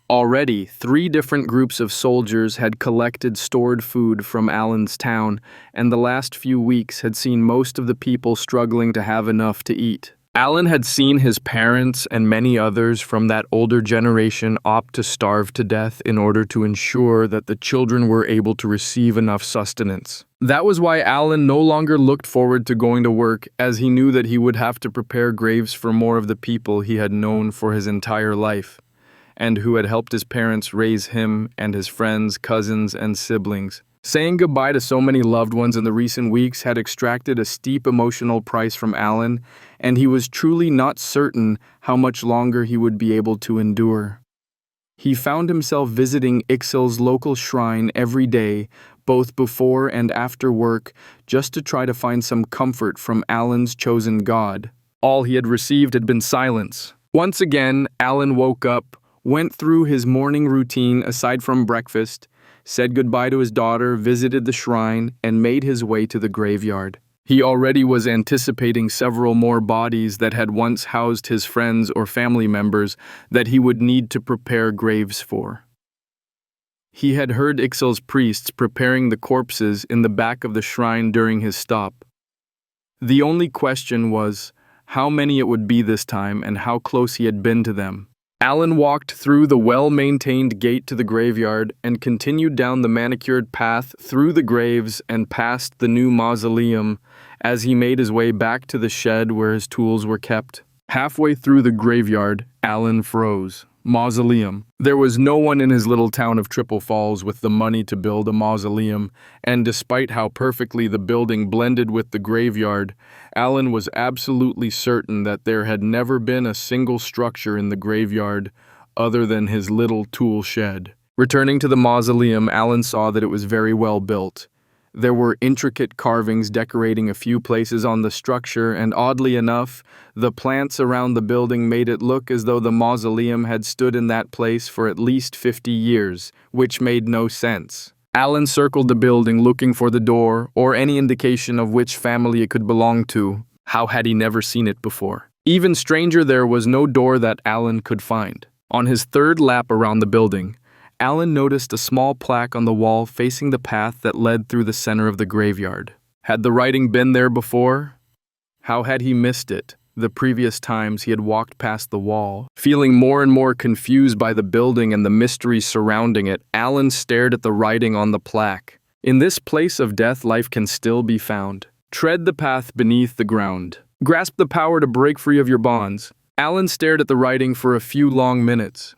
Already, 3 different groups of soldiers had collected stored food from Alan's town, and the last few weeks had seen most of the people struggling to have enough to eat. Alan had seen his parents and many others from that older generation opt to starve to death in order to ensure that the children were able to receive enough sustenance. That was why Alan no longer looked forward to going to work, as he knew that he would have to prepare graves for more of the people he had known for his entire life, and who had helped his parents raise him and his friends, cousins, and siblings. Saying goodbye to so many loved ones in the recent weeks had extracted a steep emotional price from Alan, and he was truly not certain how much longer he would be able to endure. He found himself visiting Ixal's local shrine every day, both before and after work, just to try to find some comfort from Alan's chosen god. All he had received had been silence. Once again, Alan woke up, went through his morning routine aside from breakfast, said goodbye to his daughter, visited the shrine, and made his way to the graveyard. He already was anticipating several more bodies that had once housed his friends or family members that he would need to prepare graves for. He had heard Exil's priests preparing the corpses in the back of the shrine during his stop. The only question was how many it would be this time and how close he had been to them. Alan walked through the well-maintained gate to the graveyard and continued down the manicured path through the graves and past the new mausoleum as he made his way back to the shed where his tools were kept. Halfway through the graveyard, Alan froze. Mausoleum. There was no one in his little town of Triple Falls with the money to build a mausoleum, and despite how perfectly the building blended with the graveyard, Alan was absolutely certain that there had never been a single structure in the graveyard other than his little tool shed. Returning to the mausoleum, Alan saw that it was very well built. There were intricate carvings decorating a few places on the structure, and oddly enough, the plants around the building made it look as though the mausoleum had stood in that place for at least 50 years, which made no sense. Alan circled the building looking for the door or any indication of which family it could belong to. How had he never seen it before? Even stranger, there was no door that Alan could find. On his third lap around the building, Alan noticed a small plaque on the wall facing the path that led through the center of the graveyard. Had the writing been there before? How had he missed it the previous times he had walked past the wall? Feeling more and more confused by the building and the mysteries surrounding it, Alan stared at the writing on the plaque. In this place of death, life can still be found. Tread the path beneath the ground. Grasp the power to break free of your bonds. Alan stared at the writing for a few long minutes.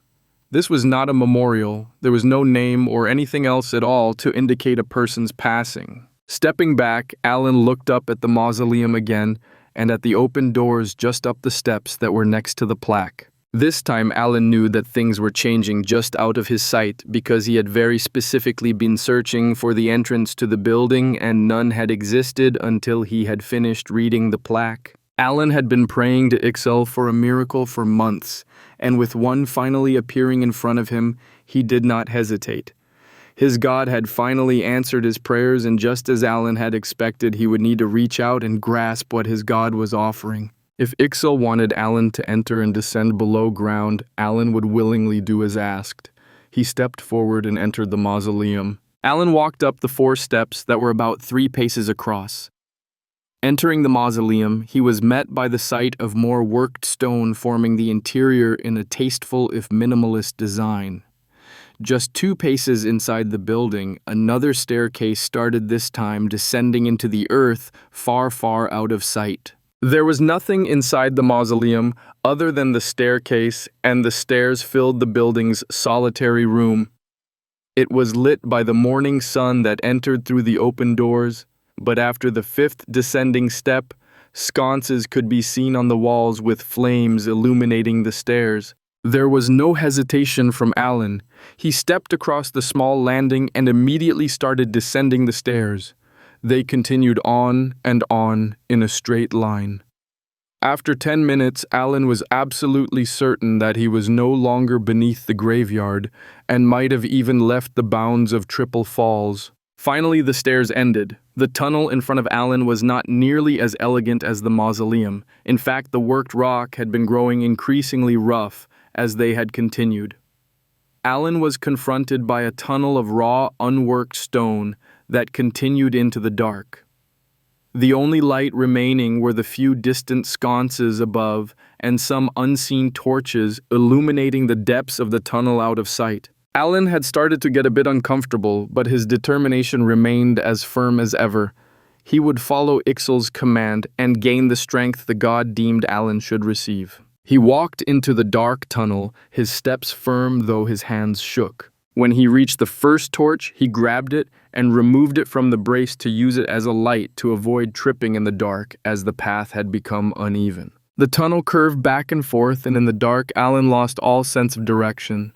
This was not a memorial. There was no name or anything else at all to indicate a person's passing. Stepping back, Alan looked up at the mausoleum again and at the open doors just up the steps that were next to the plaque. This time, Alan knew that things were changing just out of his sight because he had very specifically been searching for the entrance to the building and none had existed until he had finished reading the plaque. Alan had been praying to Exile for a miracle for months, and with one finally appearing in front of him, he did not hesitate. His god had finally answered his prayers, and just as Alan had expected, he would need to reach out and grasp what his god was offering. If Exile wanted Alan to enter and descend below ground, Alan would willingly do as asked. He stepped forward and entered the mausoleum. Alan walked up the 4 steps that were about 3 paces across. Entering the mausoleum, he was met by the sight of more worked stone forming the interior in a tasteful if minimalist design. Just 2 paces inside the building, another staircase started, this time descending into the earth, far, far out of sight. There was nothing inside the mausoleum other than the staircase, and the stairs filled the building's solitary room. It was lit by the morning sun that entered through the open doors, but after the 5th descending step, sconces could be seen on the walls with flames illuminating the stairs. There was no hesitation from Alan. He stepped across the small landing and immediately started descending the stairs. They continued on and on in a straight line. After 10 minutes, Alan was absolutely certain that he was no longer beneath the graveyard and might have even left the bounds of Triple Falls. Finally, the stairs ended. The tunnel in front of Alan was not nearly as elegant as the mausoleum. In fact, the worked rock had been growing increasingly rough as they had continued. Alan was confronted by a tunnel of raw, unworked stone that continued into the dark. The only light remaining were the few distant sconces above and some unseen torches illuminating the depths of the tunnel out of sight. Alan had started to get a bit uncomfortable, but his determination remained as firm as ever. He would follow Exile's command and gain the strength the god deemed Alan should receive. He walked into the dark tunnel, his steps firm though his hands shook. When he reached the first torch, he grabbed it and removed it from the brace to use it as a light to avoid tripping in the dark as the path had become uneven. The tunnel curved back and forth, and in the dark, Alan lost all sense of direction.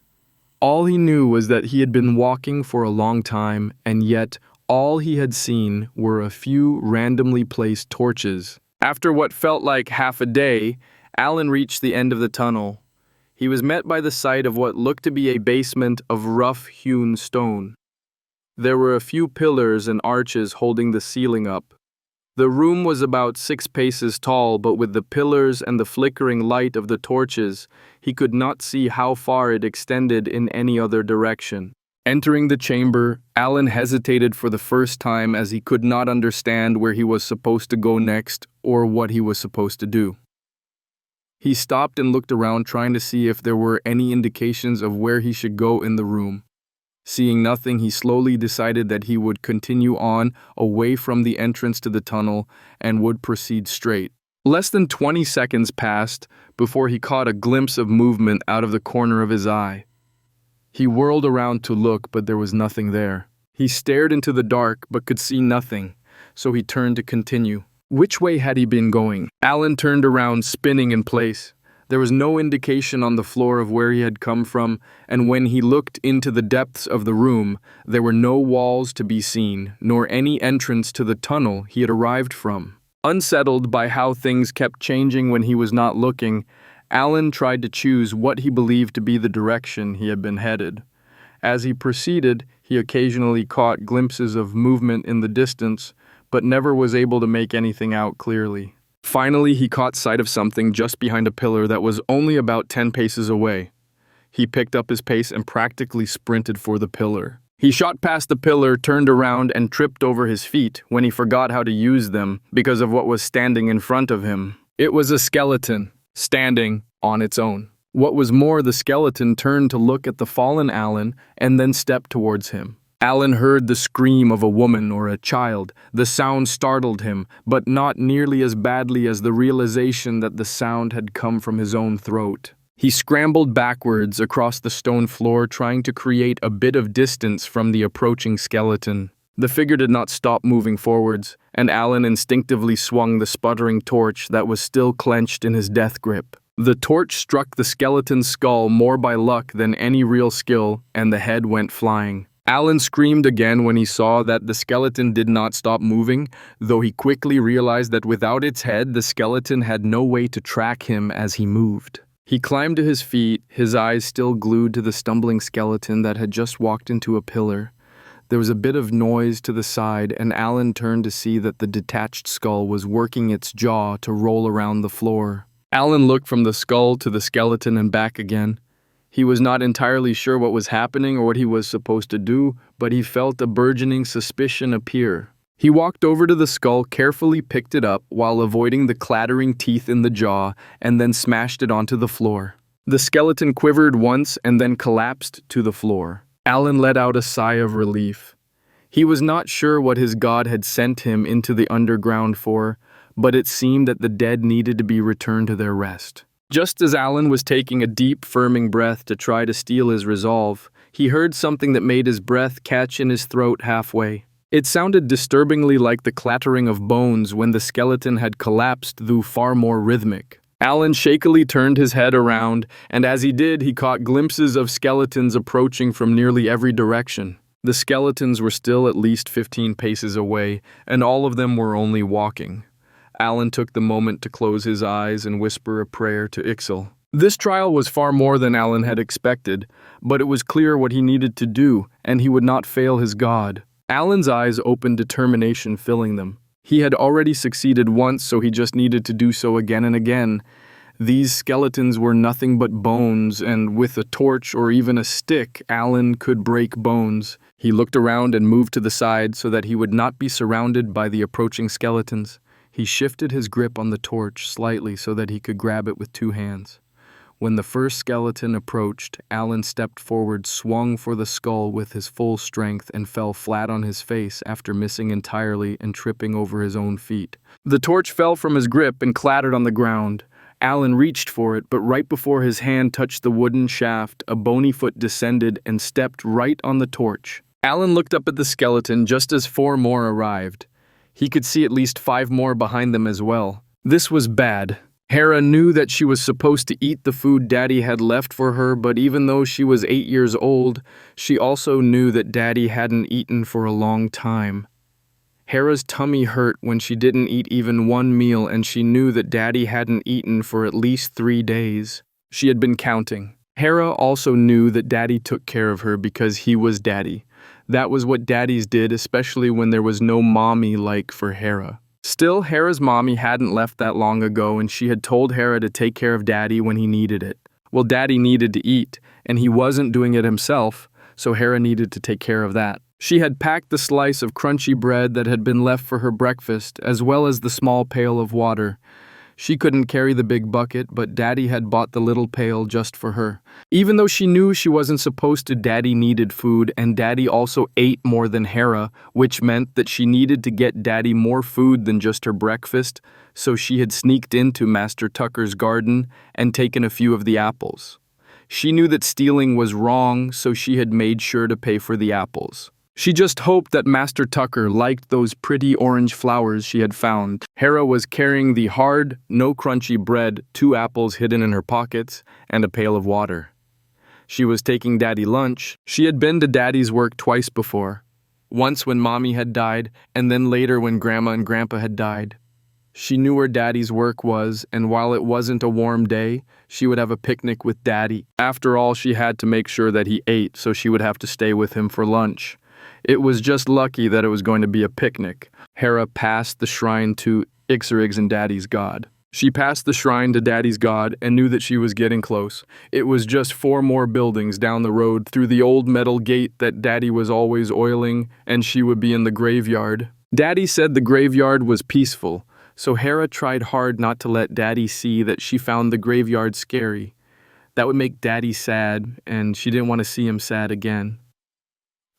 All he knew was that he had been walking for a long time, and yet All he had seen were a few randomly placed torches. After what felt like half a day, Alan reached the end of the tunnel. He was met by the sight of what looked to be a basement of rough-hewn stone. There were a few pillars and arches holding the ceiling up. The room was about 6 paces tall, but with the pillars and the flickering light of the torches, he could not see how far it extended in any other direction. Entering the chamber, Alan hesitated for the first time as he could not understand where he was supposed to go next or what he was supposed to do. He stopped and looked around, trying to see if there were any indications of where he should go in the room. Seeing nothing, he slowly decided that he would continue on away from the entrance to the tunnel and would proceed straight. Less than 20 seconds passed before he caught a glimpse of movement out of the corner of his eye. He whirled around to look, but there was nothing there. He stared into the dark but could see nothing, so he turned to continue. Which way had he been going? Alan turned around, spinning in place. There was no indication on the floor of where he had come from, and when he looked into the depths of the room, there were no walls to be seen, nor any entrance to the tunnel he had arrived from. Unsettled by how things kept changing when he was not looking, Alan tried to choose what he believed to be the direction he had been headed. As he proceeded, he occasionally caught glimpses of movement in the distance, but never was able to make anything out clearly. Finally, he caught sight of something just behind a pillar that was only about 10 paces away. He picked up his pace and practically sprinted for the pillar. He shot past the pillar, turned around, and tripped over his feet when he forgot how to use them because of what was standing in front of him. It was a skeleton, standing on its own. What was more, the skeleton turned to look at the fallen Alan and then stepped towards him. Alan heard the scream of a woman or a child. The sound startled him, but not nearly as badly as the realization that the sound had come from his own throat. He scrambled backwards across the stone floor, trying to create a bit of distance from the approaching skeleton. The figure did not stop moving forwards, and Alan instinctively swung the sputtering torch that was still clenched in his death grip. The torch struck the skeleton's skull more by luck than any real skill, and the head went flying. Alan screamed again when he saw that the skeleton did not stop moving, though he quickly realized that without its head, the skeleton had no way to track him as he moved. He climbed to his feet, his eyes still glued to the stumbling skeleton that had just walked into a pillar. There was a bit of noise to the side, and Alan turned to see that the detached skull was working its jaw to roll around the floor. Alan looked from the skull to the skeleton and back again. He was not entirely sure what was happening or what he was supposed to do, but he felt a burgeoning suspicion appear. He walked over to the skull, carefully picked it up while avoiding the clattering teeth in the jaw, and then smashed it onto the floor. The skeleton quivered once and then collapsed to the floor. Alan let out a sigh of relief. He was not sure what his god had sent him into the underground for, but it seemed that the dead needed to be returned to their rest. Just as Alan was taking a deep, firming breath to try to steel his resolve, he heard something that made his breath catch in his throat halfway. It sounded disturbingly like the clattering of bones when the skeleton had collapsed, though far more rhythmic. Alan shakily turned his head around, and as he did, he caught glimpses of skeletons approaching from nearly every direction. The skeletons were still at least 15 paces away, and all of them were only walking. Alan took the moment to close his eyes and whisper a prayer to Exile. This trial was far more than Alan had expected, but it was clear what he needed to do, and he would not fail his god. Alan's eyes opened, determination filling them. He had already succeeded once, so he just needed to do so again and again. These skeletons were nothing but bones, and with a torch or even a stick, Alan could break bones. He looked around and moved to the side so that he would not be surrounded by the approaching skeletons. He shifted his grip on the torch slightly so that he could grab it with 2 hands. When the first skeleton approached, Alan stepped forward, swung for the skull with his full strength, and fell flat on his face after missing entirely and tripping over his own feet. The torch fell from his grip and clattered on the ground. Alan reached for it, but right before his hand touched the wooden shaft, a bony foot descended and stepped right on the torch. Alan looked up at the skeleton just as 4 more arrived. He could see at least 5 more behind them as well. This was bad. Hera knew that she was supposed to eat the food Daddy had left for her, but even though she was 8 years old, she also knew that Daddy hadn't eaten for a long time. Hera's tummy hurt when she didn't eat even one meal, and she knew that Daddy hadn't eaten for at least 3 days. She had been counting. Hera also knew that Daddy took care of her because he was Daddy. That was what daddies did, especially when there was no mommy like for Hera. Still, Hera's mommy hadn't left that long ago, and she had told Hera to take care of Daddy when he needed it. Well, Daddy needed to eat, and he wasn't doing it himself, so Hera needed to take care of that. She had packed the slice of crunchy bread that had been left for her breakfast, as well as the small pail of water. She couldn't carry the big bucket, but Daddy had bought the little pail just for her. Even though she knew she wasn't supposed to, Daddy needed food, and Daddy also ate more than Hera, which meant that she needed to get Daddy more food than just her breakfast, so she had sneaked into Master Tucker's garden and taken a few of the apples. She knew that stealing was wrong, so she had made sure to pay for the apples. She just hoped that Master Tucker liked those pretty orange flowers she had found. Hera was carrying the hard, no crunchy bread, 2 apples hidden in her pockets, and a pail of water. She was taking Daddy lunch. She had been to Daddy's work twice before. Once when Mommy had died, and then later when Grandma and Grandpa had died. She knew where Daddy's work was, and while it wasn't a warm day, she would have a picnic with Daddy. After all, she had to make sure that he ate, so she would have to stay with him for lunch. It was just lucky that it was going to be a picnic. Hera passed the shrine to Ixorig's and Daddy's god. She passed the shrine to Daddy's god and knew that she was getting close. It was just 4 more buildings down the road through the old metal gate that Daddy was always oiling, and she would be in the graveyard. Daddy said the graveyard was peaceful, so Hera tried hard not to let Daddy see that she found the graveyard scary. That would make Daddy sad, and she didn't want to see him sad again.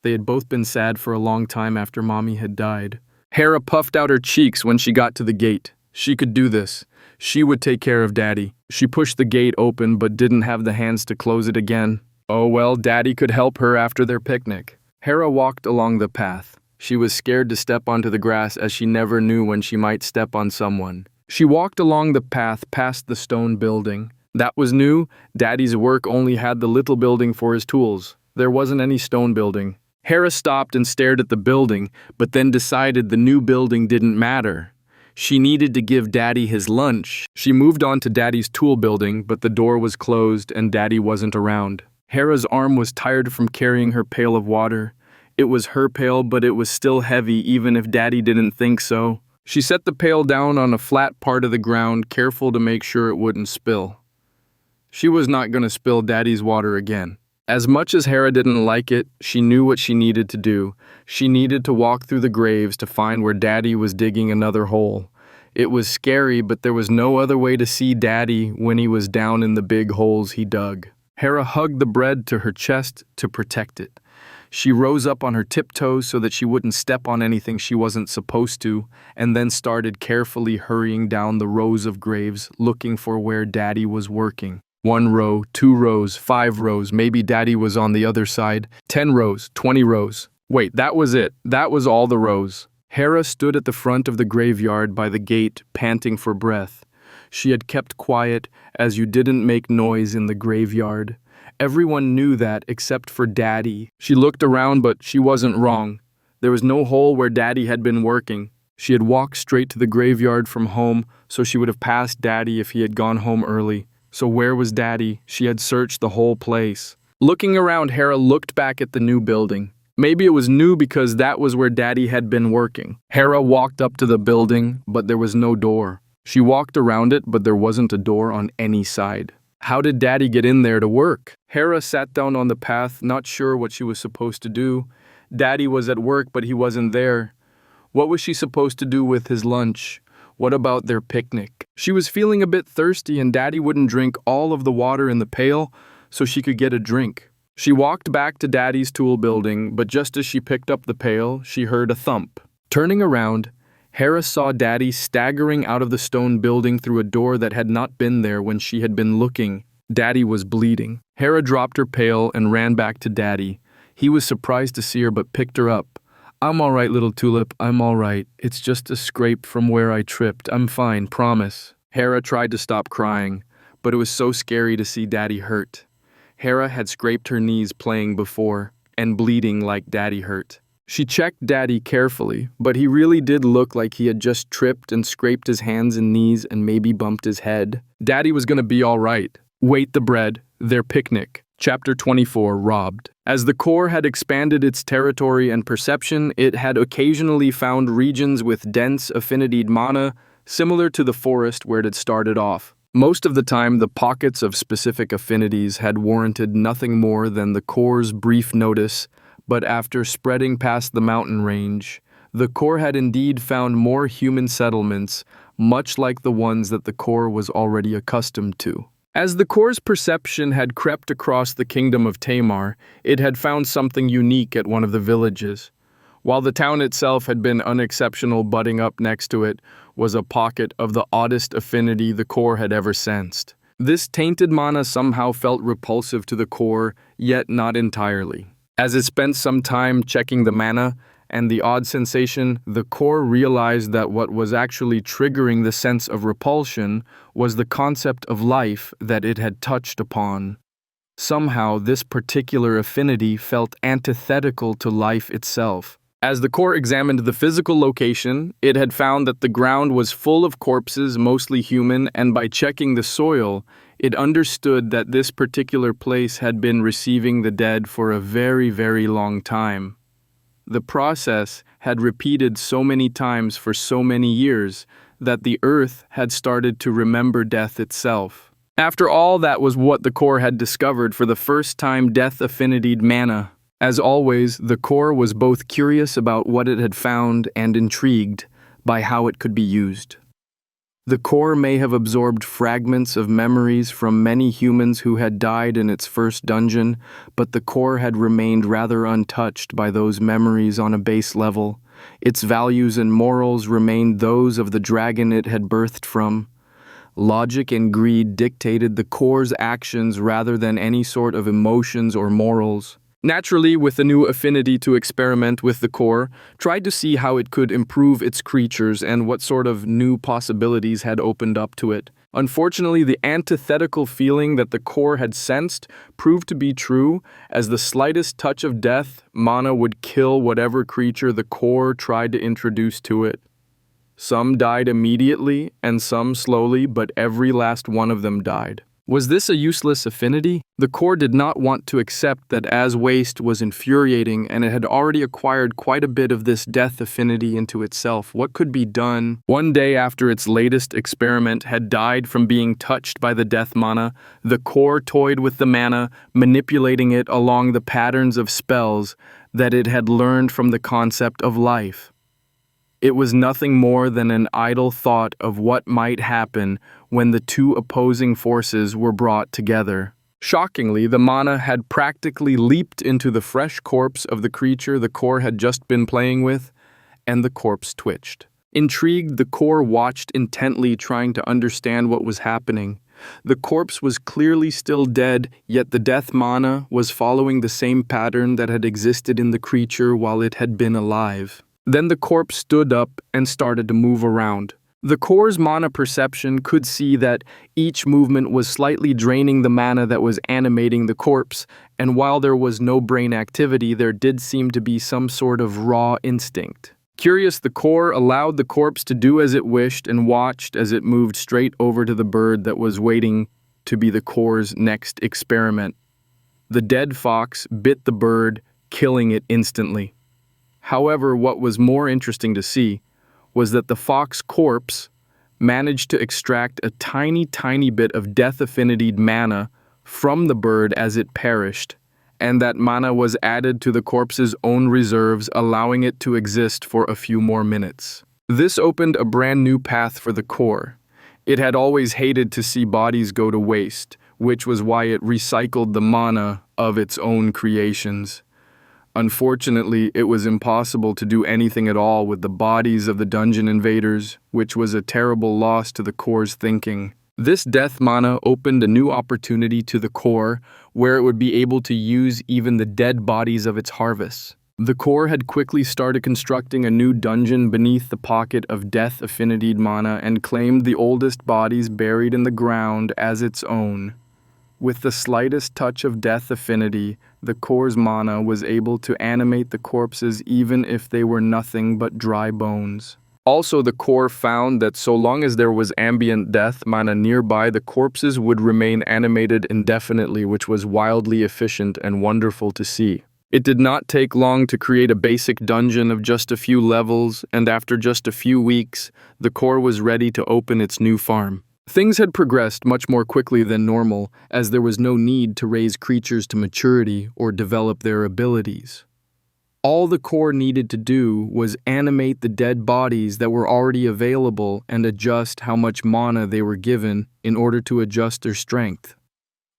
They had both been sad for a long time after Mommy had died. Hera puffed out her cheeks when she got to the gate. She could do this. She would take care of Daddy. She pushed the gate open but didn't have the hands to close it again. Oh well, Daddy could help her after their picnic. Hera walked along the path. She was scared to step onto the grass as she never knew when she might step on someone. She walked along the path past the stone building. That was new. Daddy's work only had the little building for his tools. There wasn't any stone building. Hera stopped and stared at the building, but then decided the new building didn't matter. She needed to give Daddy his lunch. She moved on to Daddy's tool building, but the door was closed and Daddy wasn't around. Hera's arm was tired from carrying her pail of water. It was her pail, but it was still heavy even if Daddy didn't think so. She set the pail down on a flat part of the ground, careful to make sure it wouldn't spill. She was not going to spill Daddy's water again. As much as Hera didn't like it, she knew what she needed to do. She needed to walk through the graves to find where Daddy was digging another hole. It was scary, but there was no other way to see Daddy when he was down in the big holes he dug. Hera hugged the bread to her chest to protect it. She rose up on her tiptoes so that she wouldn't step on anything she wasn't supposed to, and then started carefully hurrying down the rows of graves, looking for where Daddy was working. 1 row, 2 rows, 5 rows, maybe Daddy was on the other side. 10 rows, 20 rows. Wait, that was it. That was all the rows. Hera stood at the front of the graveyard by the gate, panting for breath. She had kept quiet, as you didn't make noise in the graveyard. Everyone knew that except for Daddy. She looked around, but she wasn't wrong. There was no hole where Daddy had been working. She had walked straight to the graveyard from home, so she would have passed Daddy if he had gone home early. So where was Daddy? She had searched the whole place. Looking around, Hera looked back at the new building. Maybe it was new because that was where Daddy had been working. Hera walked up to the building, but there was no door. She walked around it, but there wasn't a door on any side. How did Daddy get in there to work? Hera sat down on the path, not sure what she was supposed to do. Daddy was at work, but he wasn't there. What was she supposed to do with his lunch? What about their picnic? She was feeling a bit thirsty and Daddy wouldn't drink all of the water in the pail, so she could get a drink. She walked back to Daddy's tool building, but just as she picked up the pail, she heard a thump. Turning around, Hera saw Daddy staggering out of the stone building through a door that had not been there when she had been looking. Daddy was bleeding. Hera dropped her pail and ran back to Daddy. He was surprised to see her but picked her up. "I'm all right, little tulip, I'm all right. It's just a scrape from where I tripped. I'm fine, promise." Hera tried to stop crying, but it was so scary to see Daddy hurt. Hera had scraped her knees playing before, and bleeding like Daddy hurt. She checked Daddy carefully, but he really did look like he had just tripped and scraped his hands and knees and maybe bumped his head. Daddy was gonna be all right. Wait the bread, their picnic. Chapter 24, Robbed. As the core had expanded its territory and perception, it had occasionally found regions with dense affinitied mana, similar to the forest where it had started off. Most of the time, the pockets of specific affinities had warranted nothing more than the core's brief notice, but after spreading past the mountain range, the core had indeed found more human settlements, much like the ones that the core was already accustomed to. As the core's perception had crept across the kingdom of Tamar, it had found something unique at one of the villages. While the town itself had been unexceptional, butting up next to it was a pocket of the oddest affinity the core had ever sensed. This tainted mana somehow felt repulsive to the core, yet not entirely. As it spent some time checking the mana and the odd sensation, the core realized that what was actually triggering the sense of repulsion was the concept of life that it had touched upon. Somehow, this particular affinity felt antithetical to life itself. As the core examined the physical location, it had found that the ground was full of corpses, mostly human, and by checking the soil, it understood that this particular place had been receiving the dead for a very, very long time. The process had repeated so many times for so many years that the earth had started to remember death itself. After all, that was what the core had discovered for the first time: death affinitied mana. As always, the core was both curious about what it had found and intrigued by how it could be used. The core may have absorbed fragments of memories from many humans who had died in its first dungeon, but the core had remained rather untouched by those memories on a base level. Its values and morals remained those of the dragon it had birthed from. Logic and greed dictated the core's actions rather than any sort of emotions or morals. Naturally, with the new affinity to experiment with the core, tried to see how it could improve its creatures and what sort of new possibilities had opened up to it. Unfortunately, the antithetical feeling that the core had sensed proved to be true, as the slightest touch of death mana would kill whatever creature the core tried to introduce to it. Some died immediately and some slowly, but every last one of them died. Was this a useless affinity? The core did not want to accept that as waste was infuriating, and it had already acquired quite a bit of this death affinity into itself. What could be done? One day after its latest experiment had died from being touched by the death mana, the core toyed with the mana, manipulating it along the patterns of spells that it had learned from the concept of life. It was nothing more than an idle thought of what might happen when the two opposing forces were brought together. Shockingly, the mana had practically leaped into the fresh corpse of the creature the core had just been playing with, and the corpse twitched. Intrigued, the core watched intently, trying to understand what was happening. The corpse was clearly still dead, yet the death mana was following the same pattern that had existed in the creature while it had been alive. Then the corpse stood up and started to move around. The core's mana perception could see that each movement was slightly draining the mana that was animating the corpse, and while there was no brain activity, there did seem to be some sort of raw instinct. Curious, the core allowed the corpse to do as it wished and watched as it moved straight over to the bird that was waiting to be the core's next experiment. The dead fox bit the bird, killing it instantly. However, what was more interesting to see was that the fox corpse managed to extract a tiny bit of death affinity mana from the bird as it perished, and that mana was added to the corpse's own reserves, allowing it to exist for a few more minutes. This opened a brand new path for the core. It had always hated to see bodies go to waste, which was why it recycled the mana of its own creations. Unfortunately, it was impossible to do anything at all with the bodies of the dungeon invaders, which was a terrible loss to the core's thinking. This death mana opened a new opportunity to the core, where it would be able to use even the dead bodies of its harvests. The core had quickly started constructing a new dungeon beneath the pocket of death affinity mana and claimed the oldest bodies buried in the ground as its own. With the slightest touch of death affinity, the core's mana was able to animate the corpses even if they were nothing but dry bones. Also, the core found that so long as there was ambient death mana nearby, the corpses would remain animated indefinitely, which was wildly efficient and wonderful to see. It did not take long to create a basic dungeon of just a few levels, and after just a few weeks, the core was ready to open its new farm. Things had progressed much more quickly than normal, as there was no need to raise creatures to maturity or develop their abilities. All the core needed to do was animate the dead bodies that were already available and adjust how much mana they were given in order to adjust their strength.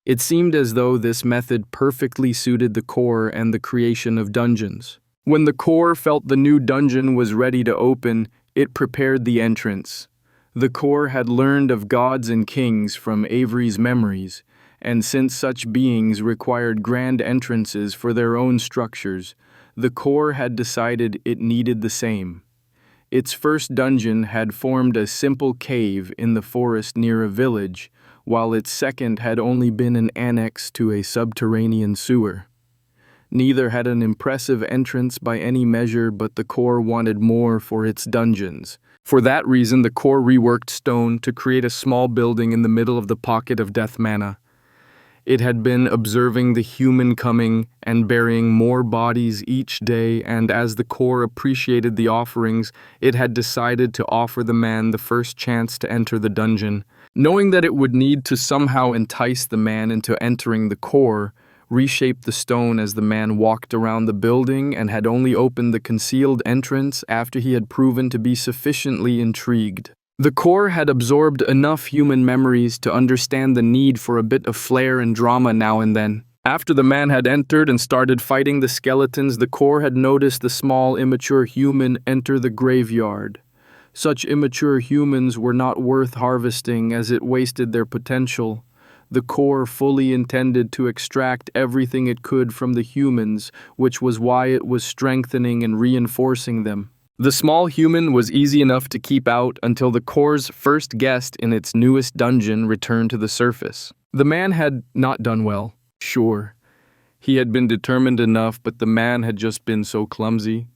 It seemed as though this method perfectly suited the core and the creation of dungeons. When the core felt the new dungeon was ready to open, it prepared the entrance. The core had learned of gods and kings from Avery's memories, and since such beings required grand entrances for their own structures, the core had decided it needed the same. Its first dungeon had formed a simple cave in the forest near a village, while its second had only been an annex to a subterranean sewer. Neither had an impressive entrance by any measure, but the core wanted more for its dungeons. For that reason, the core reworked stone to create a small building in the middle of the pocket of death mana. It had been observing the human coming and burying more bodies each day, and as the core appreciated the offerings, it had decided to offer the man the first chance to enter the dungeon. Knowing that it would need to somehow entice the man into entering the core, reshaped the stone as the man walked around the building and had only opened the concealed entrance after he had proven to be sufficiently intrigued. The core had absorbed enough human memories to understand the need for a bit of flair and drama now and then. After the man had entered and started fighting the skeletons, the core had noticed the small, immature human enter the graveyard. Such immature humans were not worth harvesting as it wasted their potential. The core fully intended to extract everything it could from the humans, which was why it was strengthening and reinforcing them. The small human was easy enough to keep out until the core's first guest in its newest dungeon returned to the surface. The man had not done well, sure. He had been determined enough, but the man had just been so clumsy.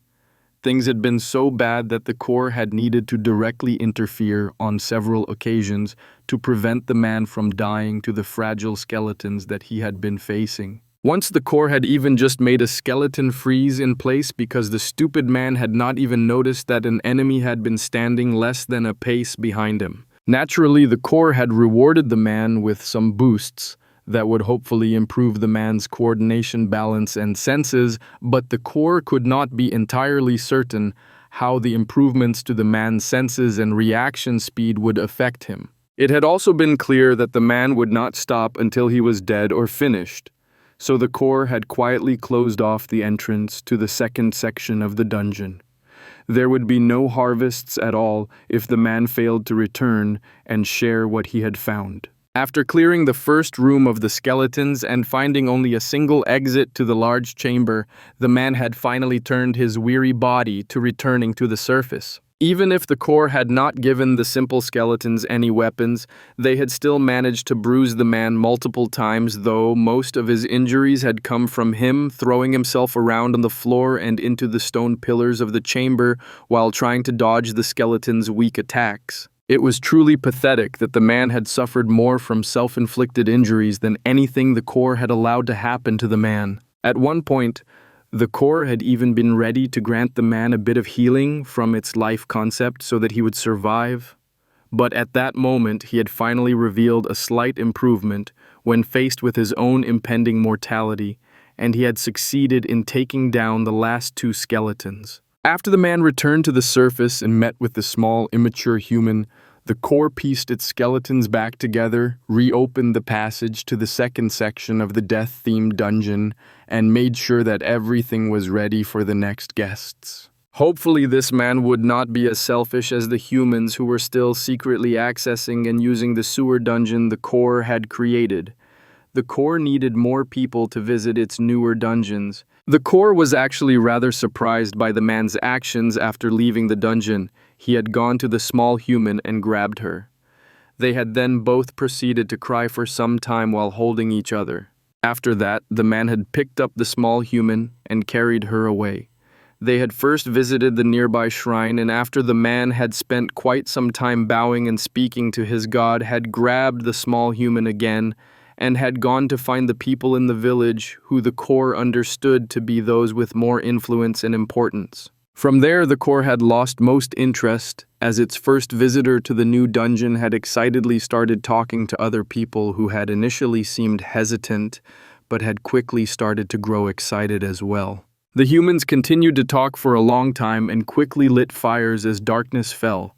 Things had been so bad that the core had needed to directly interfere on several occasions to prevent the man from dying to the fragile skeletons that he had been facing. Once the core had even just made a skeleton freeze in place because the stupid man had not even noticed that an enemy had been standing less than a pace behind him. Naturally, the core had rewarded the man with some boosts that would hopefully improve the man's coordination, balance, and senses, but the core could not be entirely certain how the improvements to the man's senses and reaction speed would affect him. It had also been clear that the man would not stop until he was dead or finished, so the core had quietly closed off the entrance to the second section of the dungeon. There would be no harvests at all if the man failed to return and share what he had found. After clearing the first room of the skeletons and finding only a single exit to the large chamber, the man had finally turned his weary body to returning to the surface. Even if the core had not given the simple skeletons any weapons, they had still managed to bruise the man multiple times, though most of his injuries had come from him throwing himself around on the floor and into the stone pillars of the chamber while trying to dodge the skeleton's weak attacks. It was truly pathetic that the man had suffered more from self-inflicted injuries than anything the core had allowed to happen to the man. At one point, the core had even been ready to grant the man a bit of healing from its life concept so that he would survive. But at that moment, he had finally revealed a slight improvement when faced with his own impending mortality, and he had succeeded in taking down the last two skeletons. After the man returned to the surface and met with the small, immature human, the core pieced its skeletons back together, reopened the passage to the second section of the death-themed dungeon, and made sure that everything was ready for the next guests. Hopefully this man would not be as selfish as the humans who were still secretly accessing and using the sewer dungeon the core had created. The core needed more people to visit its newer dungeons, The core was actually rather surprised by the man's actions after leaving the dungeon. He had gone to the small human and grabbed her. They had then both proceeded to cry for some time while holding each other. After that, the man had picked up the small human and carried her away. They had first visited the nearby shrine, and after the man had spent quite some time bowing and speaking to his god, had grabbed the small human again and had gone to find the people in the village who the core understood to be those with more influence and importance. From there, the core had lost most interest, as its first visitor to the new dungeon had excitedly started talking to other people who had initially seemed hesitant, but had quickly started to grow excited as well. The humans continued to talk for a long time and quickly lit fires as darkness fell.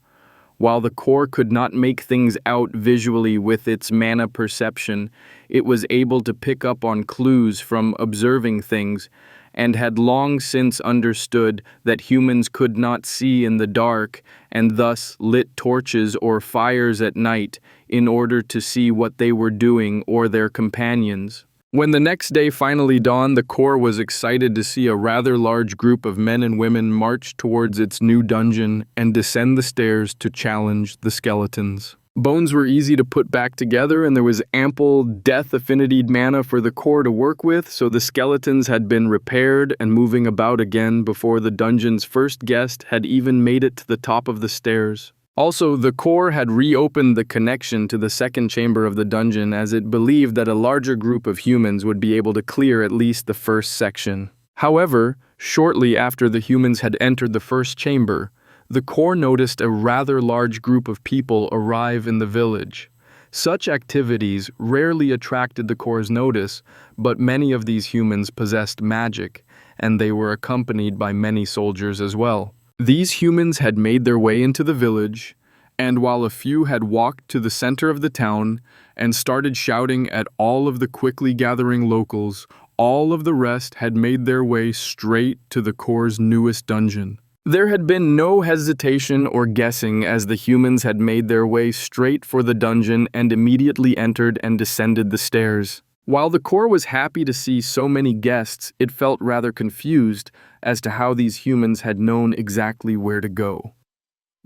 While the core could not make things out visually with its mana perception, it was able to pick up on clues from observing things, and had long since understood that humans could not see in the dark and thus lit torches or fires at night in order to see what they were doing or their companions. When the next day finally dawned, the core was excited to see a rather large group of men and women march towards its new dungeon and descend the stairs to challenge the skeletons. Bones were easy to put back together, and there was ample death affinity mana for the core to work with, so the skeletons had been repaired and moving about again before the dungeon's first guest had even made it to the top of the stairs. Also, the core had reopened the connection to the second chamber of the dungeon, as it believed that a larger group of humans would be able to clear at least the first section. However, shortly after the humans had entered the first chamber, the core noticed a rather large group of people arrive in the village. Such activities rarely attracted the core's notice, but many of these humans possessed magic, and they were accompanied by many soldiers as well. These humans had made their way into the village, and while a few had walked to the center of the town and started shouting at all of the quickly gathering locals, all of the rest had made their way straight to the core's newest dungeon. There had been no hesitation or guessing, as the humans had made their way straight for the dungeon and immediately entered and descended the stairs. While the core was happy to see so many guests, it felt rather confused as to how these humans had known exactly where to go.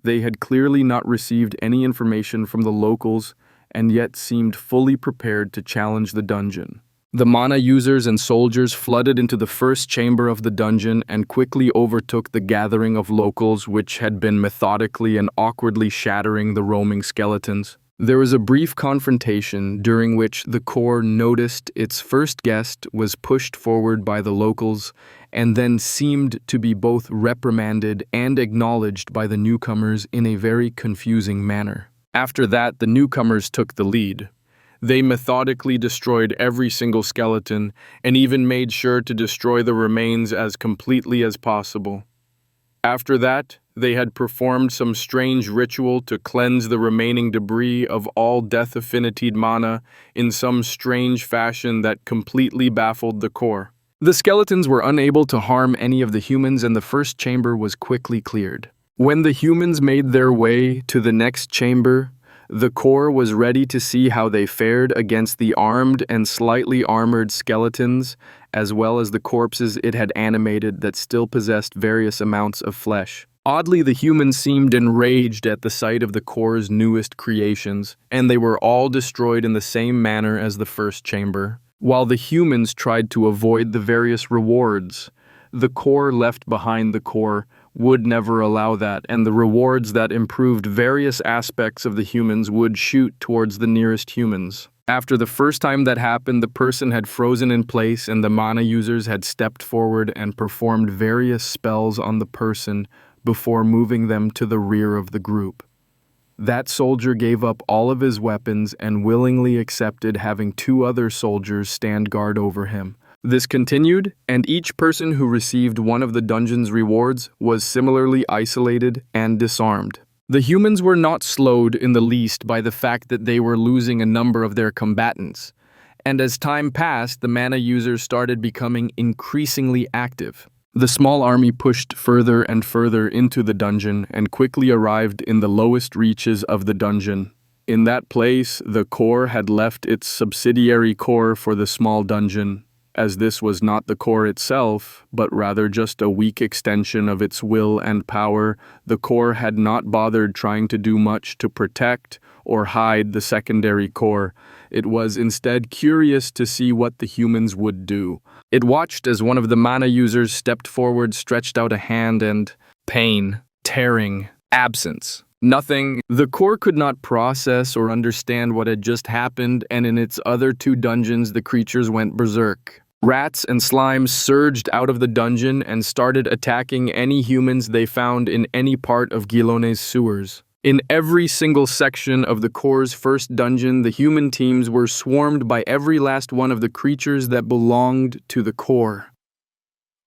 They had clearly not received any information from the locals and yet seemed fully prepared to challenge the dungeon. The mana users and soldiers flooded into the first chamber of the dungeon and quickly overtook the gathering of locals, which had been methodically and awkwardly shattering the roaming skeletons. There was a brief confrontation during which the core noticed its first guest was pushed forward by the locals and then seemed to be both reprimanded and acknowledged by the newcomers in a very confusing manner. After that, the newcomers took the lead. They methodically destroyed every single skeleton and even made sure to destroy the remains as completely as possible. After that, they had performed some strange ritual to cleanse the remaining debris of all death affinity mana in some strange fashion that completely baffled the core. The skeletons were unable to harm any of the humans, and the first chamber was quickly cleared. When the humans made their way to the next chamber, the core was ready to see how they fared against the armed and slightly armored skeletons, as well as the corpses it had animated that still possessed various amounts of flesh. Oddly, the humans seemed enraged at the sight of the core's newest creations, and they were all destroyed in the same manner as the first chamber. While the humans tried to avoid the various rewards, the core left behind the core would never allow that, and the rewards that improved various aspects of the humans would shoot towards the nearest humans. After the first time that happened, the person had frozen in place and the mana users had stepped forward and performed various spells on the person before moving them to the rear of the group. That soldier gave up all of his weapons and willingly accepted having two other soldiers stand guard over him. This continued, and each person who received one of the dungeon's rewards was similarly isolated and disarmed. The humans were not slowed in the least by the fact that they were losing a number of their combatants, and as time passed, the mana users started becoming increasingly active. The small army pushed further and further into the dungeon and quickly arrived in the lowest reaches of the dungeon. In that place, the core had left its subsidiary core for the small dungeon. as this was not the core itself, but rather just a weak extension of its will and power. The core had not bothered trying to do much to protect or hide the secondary core. It was instead curious to see what the humans would do. It watched as one of the mana users stepped forward, stretched out a hand, and pain, tearing, absence. Nothing. The core could not process or understand what had just happened, and in its other two dungeons the creatures went berserk. Rats and slimes surged out of the dungeon and started attacking any humans they found in any part of Gilone's sewers. In every single section of the core's first dungeon, the human teams were swarmed by every last one of the creatures that belonged to the core.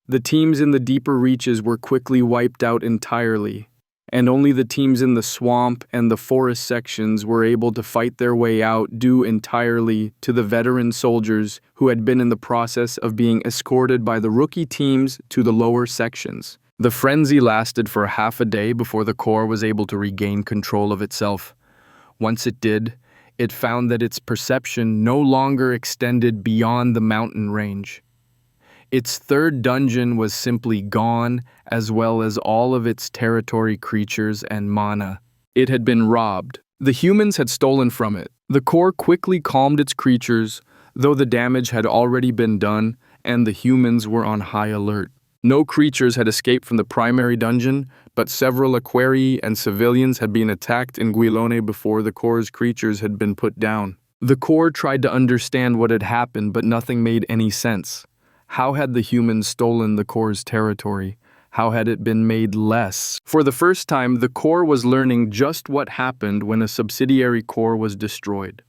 The teams in the deeper reaches were quickly wiped out entirely, and only the teams in the swamp and the forest sections were able to fight their way out due entirely to the veteran soldiers who had been in the process of being escorted by the rookie teams to the lower sections. The frenzy lasted for half a day before the core was able to regain control of itself. Once it did, it found that its perception no longer extended beyond the mountain range. Its third dungeon was simply gone, as well as all of its territory creatures and mana. It had been robbed. The humans had stolen from it. The core quickly calmed its creatures, though the damage had already been done, and the humans were on high alert. No creatures had escaped from the primary dungeon, but several Aquarii and civilians had been attacked in Guilone before the core's creatures had been put down. The core tried to understand what had happened, but nothing made any sense. How had the humans stolen the core's territory? How had it been made less? For the first time, the core was learning just what happened when a subsidiary core was destroyed.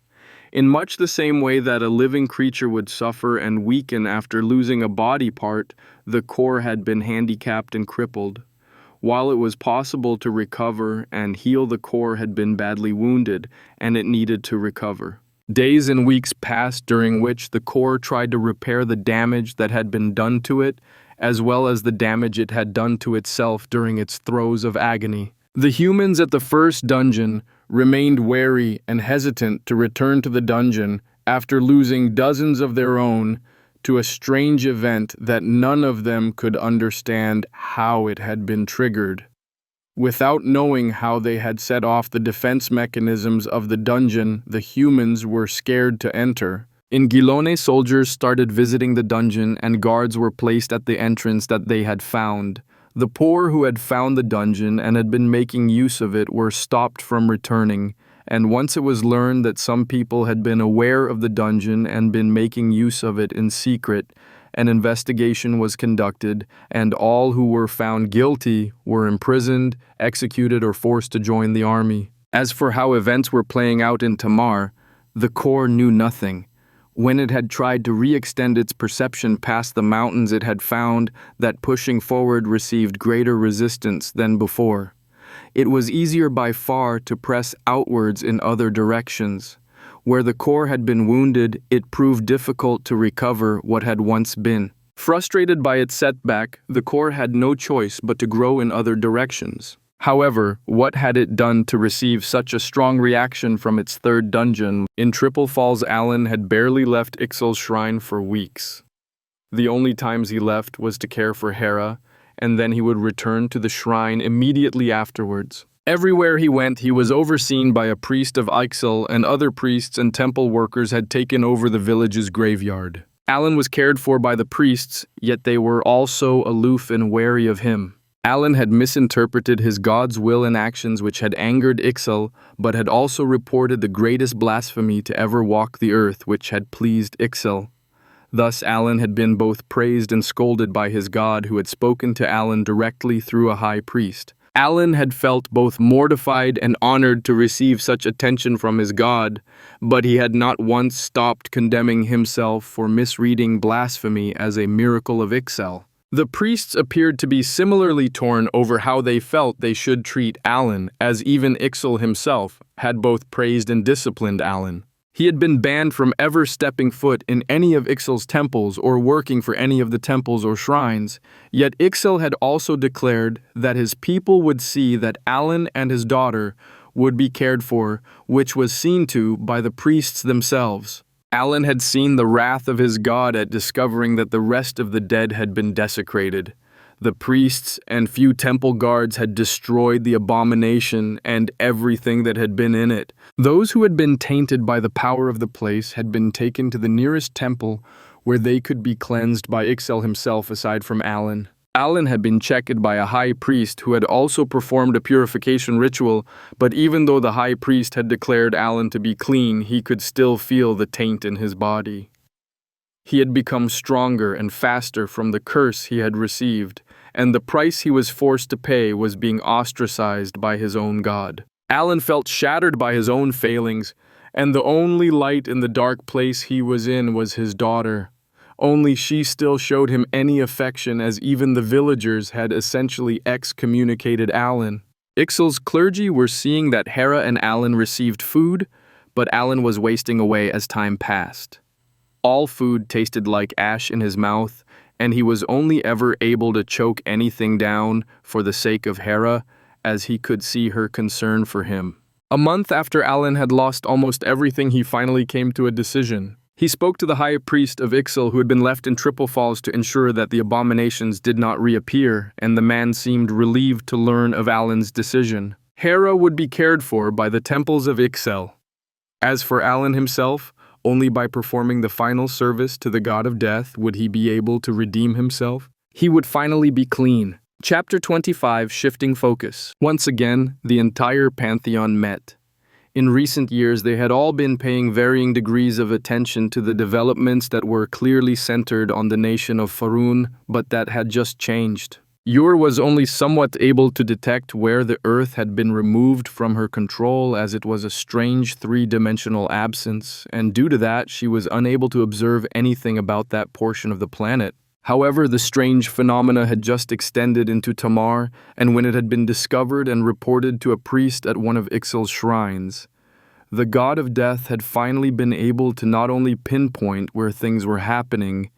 In much the same way that a living creature would suffer and weaken after losing a body part, the core had been handicapped and crippled. While it was possible to recover and heal, the core had been badly wounded, and it needed to recover. Days and weeks passed during which the core tried to repair the damage that had been done to it, as well as the damage it had done to itself during its throes of agony. The humans at the first dungeon remained wary and hesitant to return to the dungeon after losing dozens of their own to a strange event that none of them could understand how it had been triggered. Without knowing how they had set off the defense mechanisms of the dungeon, the humans were scared to enter. In Guilone, soldiers started visiting the dungeon and guards were placed at the entrance that they had found. The poor who had found the dungeon and had been making use of it were stopped from returning, and once it was learned that some people had been aware of the dungeon and been making use of it in secret, an investigation was conducted, and all who were found guilty were imprisoned, executed, or forced to join the army. As for how events were playing out in Tamar, the core knew nothing. When it had tried to re-extend its perception past the mountains, it had found that pushing forward received greater resistance than before. It was easier by far to press outwards in other directions. Where the core had been wounded, it proved difficult to recover what had once been. Frustrated by its setback, the core had no choice but to grow in other directions. However, what had it done to receive such a strong reaction from its third dungeon? In Triple Falls, Alan had barely left Ixal's shrine for weeks. The only times he left was to care for Hera, and then he would return to the shrine immediately afterwards. Everywhere he went, he was overseen by a priest of Exile, and other priests and temple workers had taken over the village's graveyard. Alan was cared for by the priests, yet they were also aloof and wary of him. Alan had misinterpreted his god's will and actions, which had angered Ixal, but had also reported the greatest blasphemy to ever walk the earth, which had pleased Ixal. Thus Alan had been both praised and scolded by his god, who had spoken to Alan directly through a high priest. Alan had felt both mortified and honored to receive such attention from his god, but he had not once stopped condemning himself for misreading blasphemy as a miracle of Ixal. The priests appeared to be similarly torn over how they felt they should treat Alan, as even Ixal himself had both praised and disciplined Alan. He had been banned from ever stepping foot in any of Ixal's temples or working for any of the temples or shrines, yet Ixal had also declared that his people would see that Alan and his daughter would be cared for, which was seen to by the priests themselves. Alan had seen the wrath of his god at discovering that the rest of the dead had been desecrated. The priests and few temple guards had destroyed the abomination and everything that had been in it. Those who had been tainted by the power of the place had been taken to the nearest temple where they could be cleansed by Exile himself aside from Alan. Alan had been checked by a high priest who had also performed a purification ritual, but even though the high priest had declared Alan to be clean, he could still feel the taint in his body. He had become stronger and faster from the curse he had received, and the price he was forced to pay was being ostracized by his own god. Alan felt shattered by his own failings, and the only light in the dark place he was in was his daughter. Only she still showed him any affection, as even the villagers had essentially excommunicated Alan. Ixal's clergy were seeing that Hera and Alan received food, but Alan was wasting away as time passed. All food tasted like ash in his mouth, and he was only ever able to choke anything down for the sake of Hera, as he could see her concern for him. A month after Alan had lost almost everything, he finally came to a decision. He spoke to the high priest of Ixal, who had been left in Triple Falls to ensure that the abominations did not reappear, and the man seemed relieved to learn of Alan's decision. Hera would be cared for by the temples of Ixal. As for Alan himself, only by performing the final service to the god of death would he be able to redeem himself. He would finally be clean. Chapter 25, Shifting Focus. Once again, the entire pantheon met. In recent years, they had all been paying varying degrees of attention to the developments that were clearly centered on the nation of Faerun, but that had just changed. Yor was only somewhat able to detect where the Earth had been removed from her control, as it was a strange three-dimensional absence, and due to that, she was unable to observe anything about that portion of the planet. However, the strange phenomena had just extended into Tamar, and when it had been discovered and reported to a priest at one of Ixal's shrines, the god of death had finally been able to not only pinpoint where things were happening,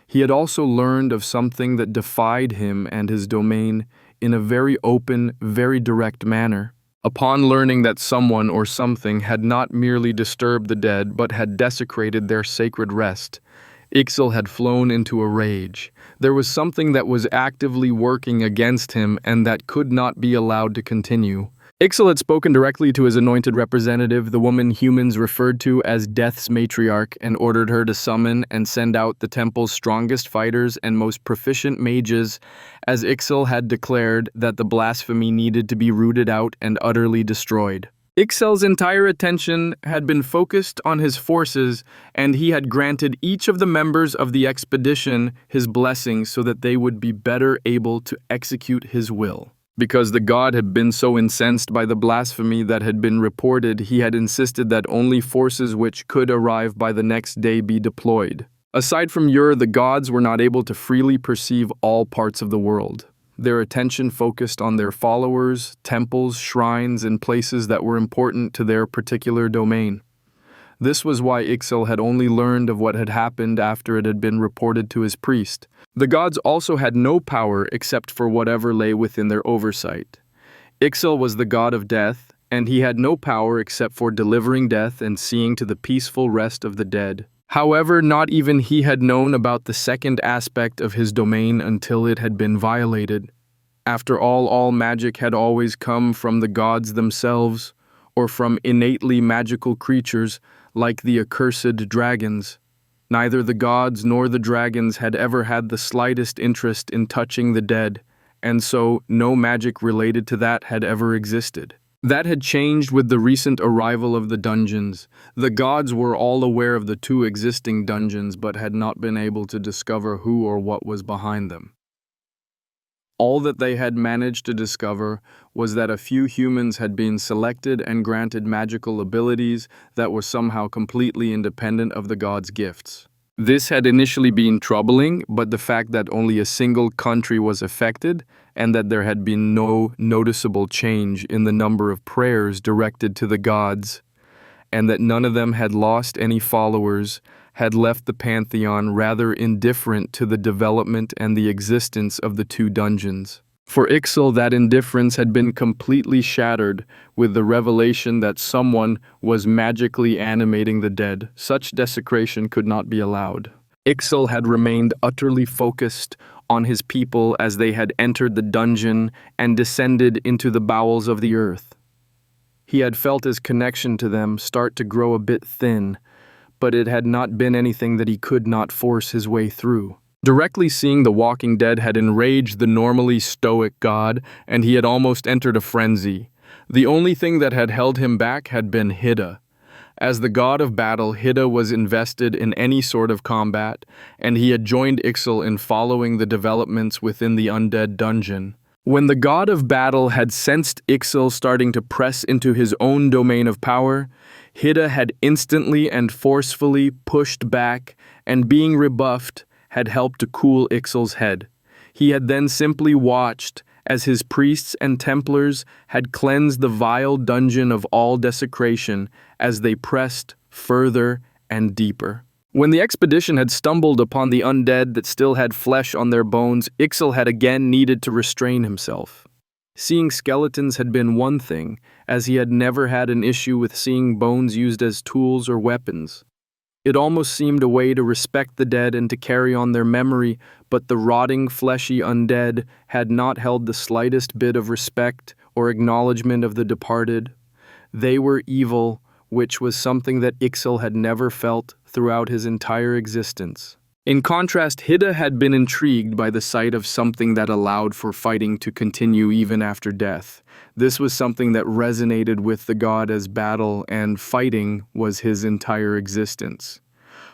he had also learned of something that defied him and his domain in a very open, very direct manner. Upon learning that someone or something had not merely disturbed the dead but had desecrated their sacred rest, Ixal had flown into a rage. There was something that was actively working against him and that could not be allowed to continue. Ixal had spoken directly to his anointed representative, the woman humans referred to as Death's matriarch, and ordered her to summon and send out the temple's strongest fighters and most proficient mages, as Ixal had declared that the blasphemy needed to be rooted out and utterly destroyed. Ixal's entire attention had been focused on his forces, and he had granted each of the members of the expedition his blessings so that they would be better able to execute his will. Because the god had been so incensed by the blasphemy that had been reported, he had insisted that only forces which could arrive by the next day be deployed. Aside from Ur, the gods were not able to freely perceive all parts of the world. Their attention focused on their followers, temples, shrines, and places that were important to their particular domain. This was why Ixal had only learned of what had happened after it had been reported to his priest. The gods also had no power except for whatever lay within their oversight. Ixal was the god of death, and he had no power except for delivering death and seeing to the peaceful rest of the dead. However, not even he had known about the second aspect of his domain until it had been violated. After all magic had always come from the gods themselves, or from innately magical creatures like the accursed dragons. Neither the gods nor the dragons had ever had the slightest interest in touching the dead, and so no magic related to that had ever existed. That had changed with the recent arrival of the dungeons. The gods were all aware of the two existing dungeons but had not been able to discover who or what was behind them. All that they had managed to discover was that a few humans had been selected and granted magical abilities that were somehow completely independent of the gods' gifts. This had initially been troubling, but the fact that only a single country was affected and that there had been no noticeable change in the number of prayers directed to the gods, and that none of them had lost any followers, had left the pantheon rather indifferent to the development and the existence of the two dungeons. For Ixal, that indifference had been completely shattered with the revelation that someone was magically animating the dead. Such desecration could not be allowed. Ixal had remained utterly focused on his people as they had entered the dungeon and descended into the bowels of the earth. He had felt his connection to them start to grow a bit thin, but it had not been anything that he could not force his way through. Directly seeing the walking dead had enraged the normally stoic god, and he had almost entered a frenzy. The only thing that had held him back had been Hida. As the god of battle, Hida was invested in any sort of combat, and he had joined Ixal in following the developments within the undead dungeon. When the god of battle had sensed Ixal starting to press into his own domain of power, Hida had instantly and forcefully pushed back, and being rebuffed, had helped to cool Ixal's head. He had then simply watched as his priests and Templars had cleansed the vile dungeon of all desecration as they pressed further and deeper. When the expedition had stumbled upon the undead that still had flesh on their bones, Ixal had again needed to restrain himself. Seeing skeletons had been one thing, as he had never had an issue with seeing bones used as tools or weapons. It almost seemed a way to respect the dead and to carry on their memory, but the rotting, fleshy undead had not held the slightest bit of respect or acknowledgement of the departed. They were evil, which was something that Ixal had never felt throughout his entire existence. In contrast, Hida had been intrigued by the sight of something that allowed for fighting to continue even after death. This was something that resonated with the god as battle, and fighting was his entire existence.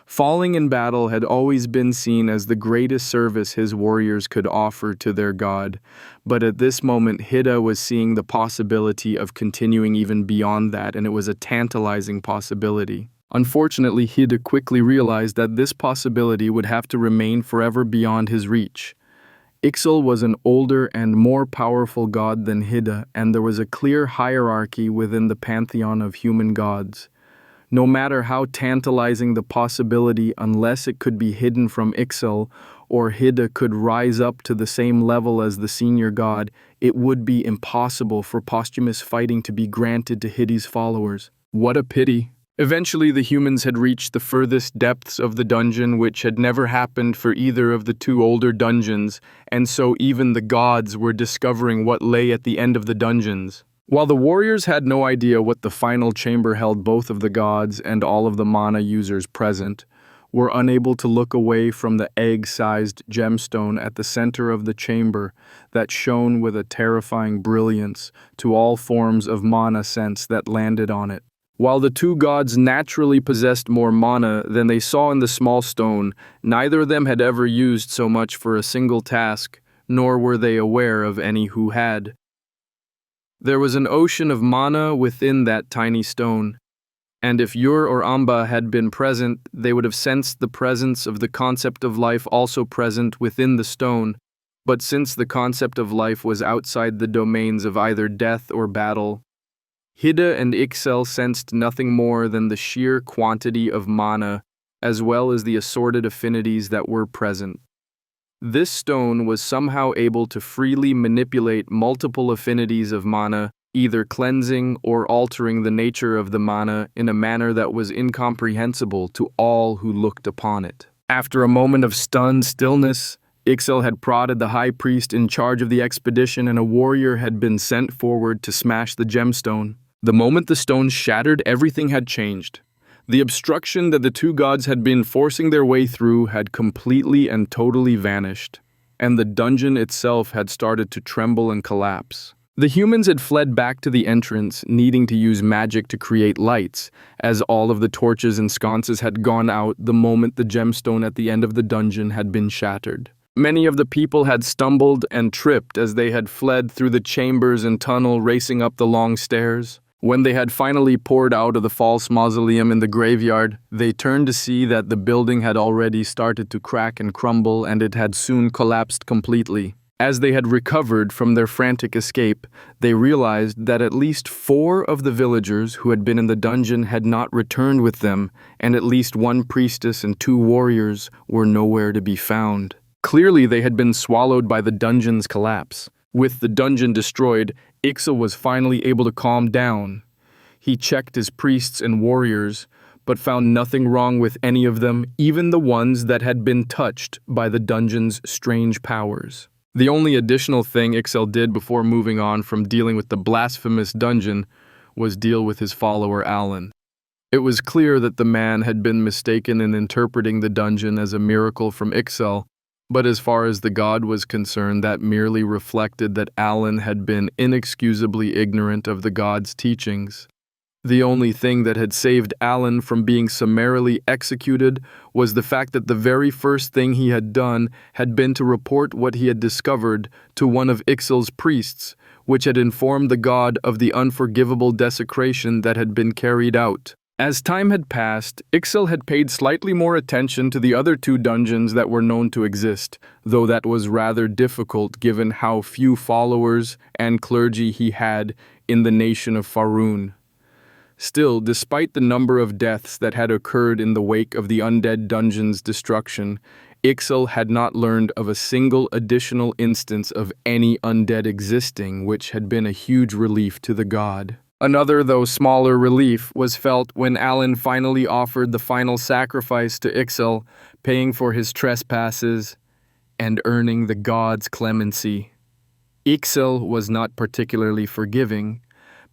Falling in battle had always been seen as the greatest service his warriors could offer to their god, but at this moment Hida was seeing the possibility of continuing even beyond that, and it was a tantalizing possibility. Unfortunately, Hida quickly realized that this possibility would have to remain forever beyond his reach. Ixal was an older and more powerful god than Hida, and there was a clear hierarchy within the pantheon of human gods. No matter how tantalizing the possibility, unless it could be hidden from Ixal, or Hida could rise up to the same level as the senior god, it would be impossible for posthumous fighting to be granted to Hida's followers. What a pity. Eventually, the humans had reached the furthest depths of the dungeon, which had never happened for either of the two older dungeons, and so even the gods were discovering what lay at the end of the dungeons. While the warriors had no idea what the final chamber held, both of the gods and all of the mana users present were unable to look away from the egg-sized gemstone at the center of the chamber that shone with a terrifying brilliance to all forms of mana sense that landed on it. While the two gods naturally possessed more mana than they saw in the small stone, neither of them had ever used so much for a single task, nor were they aware of any who had. There was an ocean of mana within that tiny stone, and if Ur or Amba had been present, they would have sensed the presence of the concept of life also present within the stone, but since the concept of life was outside the domains of either death or battle, Hida and Ixal sensed nothing more than the sheer quantity of mana, as well as the assorted affinities that were present. This stone was somehow able to freely manipulate multiple affinities of mana, either cleansing or altering the nature of the mana in a manner that was incomprehensible to all who looked upon it. After a moment of stunned stillness, Ixal had prodded the high priest in charge of the expedition, and a warrior had been sent forward to smash the gemstone. The moment the stone shattered, everything had changed. The obstruction that the two gods had been forcing their way through had completely and totally vanished, and the dungeon itself had started to tremble and collapse. The humans had fled back to the entrance, needing to use magic to create lights, as all of the torches and sconces had gone out the moment the gemstone at the end of the dungeon had been shattered. Many of the people had stumbled and tripped as they had fled through the chambers and tunnel, racing up the long stairs. When they had finally poured out of the false mausoleum in the graveyard, they turned to see that the building had already started to crack and crumble, and it had soon collapsed completely. As they had recovered from their frantic escape, they realized that at least 4 of the villagers who had been in the dungeon had not returned with them, and at least 1 priestess and 2 warriors were nowhere to be found. Clearly, they had been swallowed by the dungeon's collapse. With the dungeon destroyed, Ixel was finally able to calm down. He checked his priests and warriors, but found nothing wrong with any of them, even the ones that had been touched by the dungeon's strange powers. The only additional thing Ixel did before moving on from dealing with the blasphemous dungeon was deal with his follower Alan. It was clear that the man had been mistaken in interpreting the dungeon as a miracle from Ixel, but as far as the god was concerned, that merely reflected that Alan had been inexcusably ignorant of the god's teachings. The only thing that had saved Alan from being summarily executed was the fact that the very first thing he had done had been to report what he had discovered to one of Ixel's priests, which had informed the god of the unforgivable desecration that had been carried out. As time had passed, Ixel had paid slightly more attention to the other two dungeons that were known to exist, though that was rather difficult given how few followers and clergy he had in the nation of Faerun. Still, despite the number of deaths that had occurred in the wake of the undead dungeon's destruction, Ixel had not learned of a single additional instance of any undead existing, which had been a huge relief to the god. Another, though smaller, relief was felt when Alan finally offered the final sacrifice to Ixel, paying for his trespasses and earning the god's clemency. Ixel was not particularly forgiving,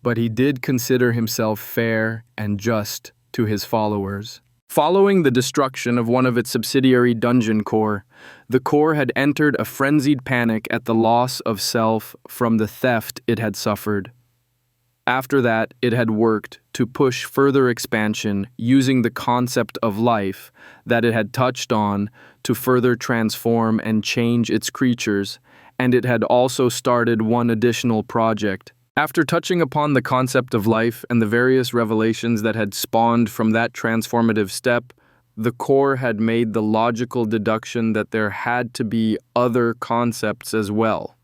but he did consider himself fair and just to his followers. Following the destruction of one of its subsidiary dungeon core, the core had entered a frenzied panic at the loss of self from the theft it had suffered. After that, it had worked to push further expansion using the concept of life that it had touched on to further transform and change its creatures, and it had also started one additional project. After touching upon the concept of life and the various revelations that had spawned from that transformative step, the core had made the logical deduction that there had to be other concepts as well.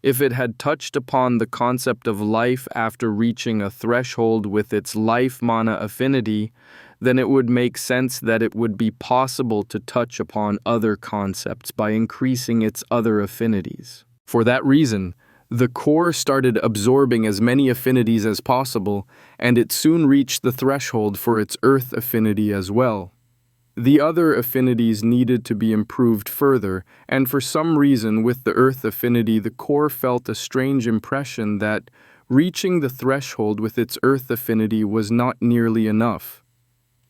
If it had touched upon the concept of life after reaching a threshold with its life mana affinity, then it would make sense that it would be possible to touch upon other concepts by increasing its other affinities. For that reason, the core started absorbing as many affinities as possible, and it soon reached the threshold for its earth affinity as well. The other affinities needed to be improved further, and for some reason with the earth affinity, the core felt a strange impression that reaching the threshold with its earth affinity was not nearly enough.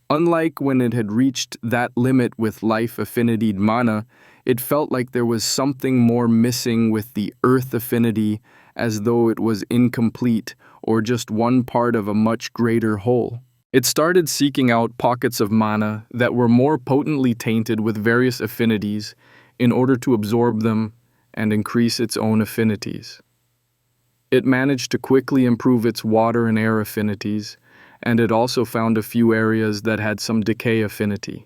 Unlike when it had reached that limit with life affinity mana, it felt like there was something more missing with the earth affinity, as though it was incomplete or just one part of a much greater whole. It started seeking out pockets of mana that were more potently tainted with various affinities in order to absorb them and increase its own affinities. It managed to quickly improve its water and air affinities, and it also found a few areas that had some decay affinity.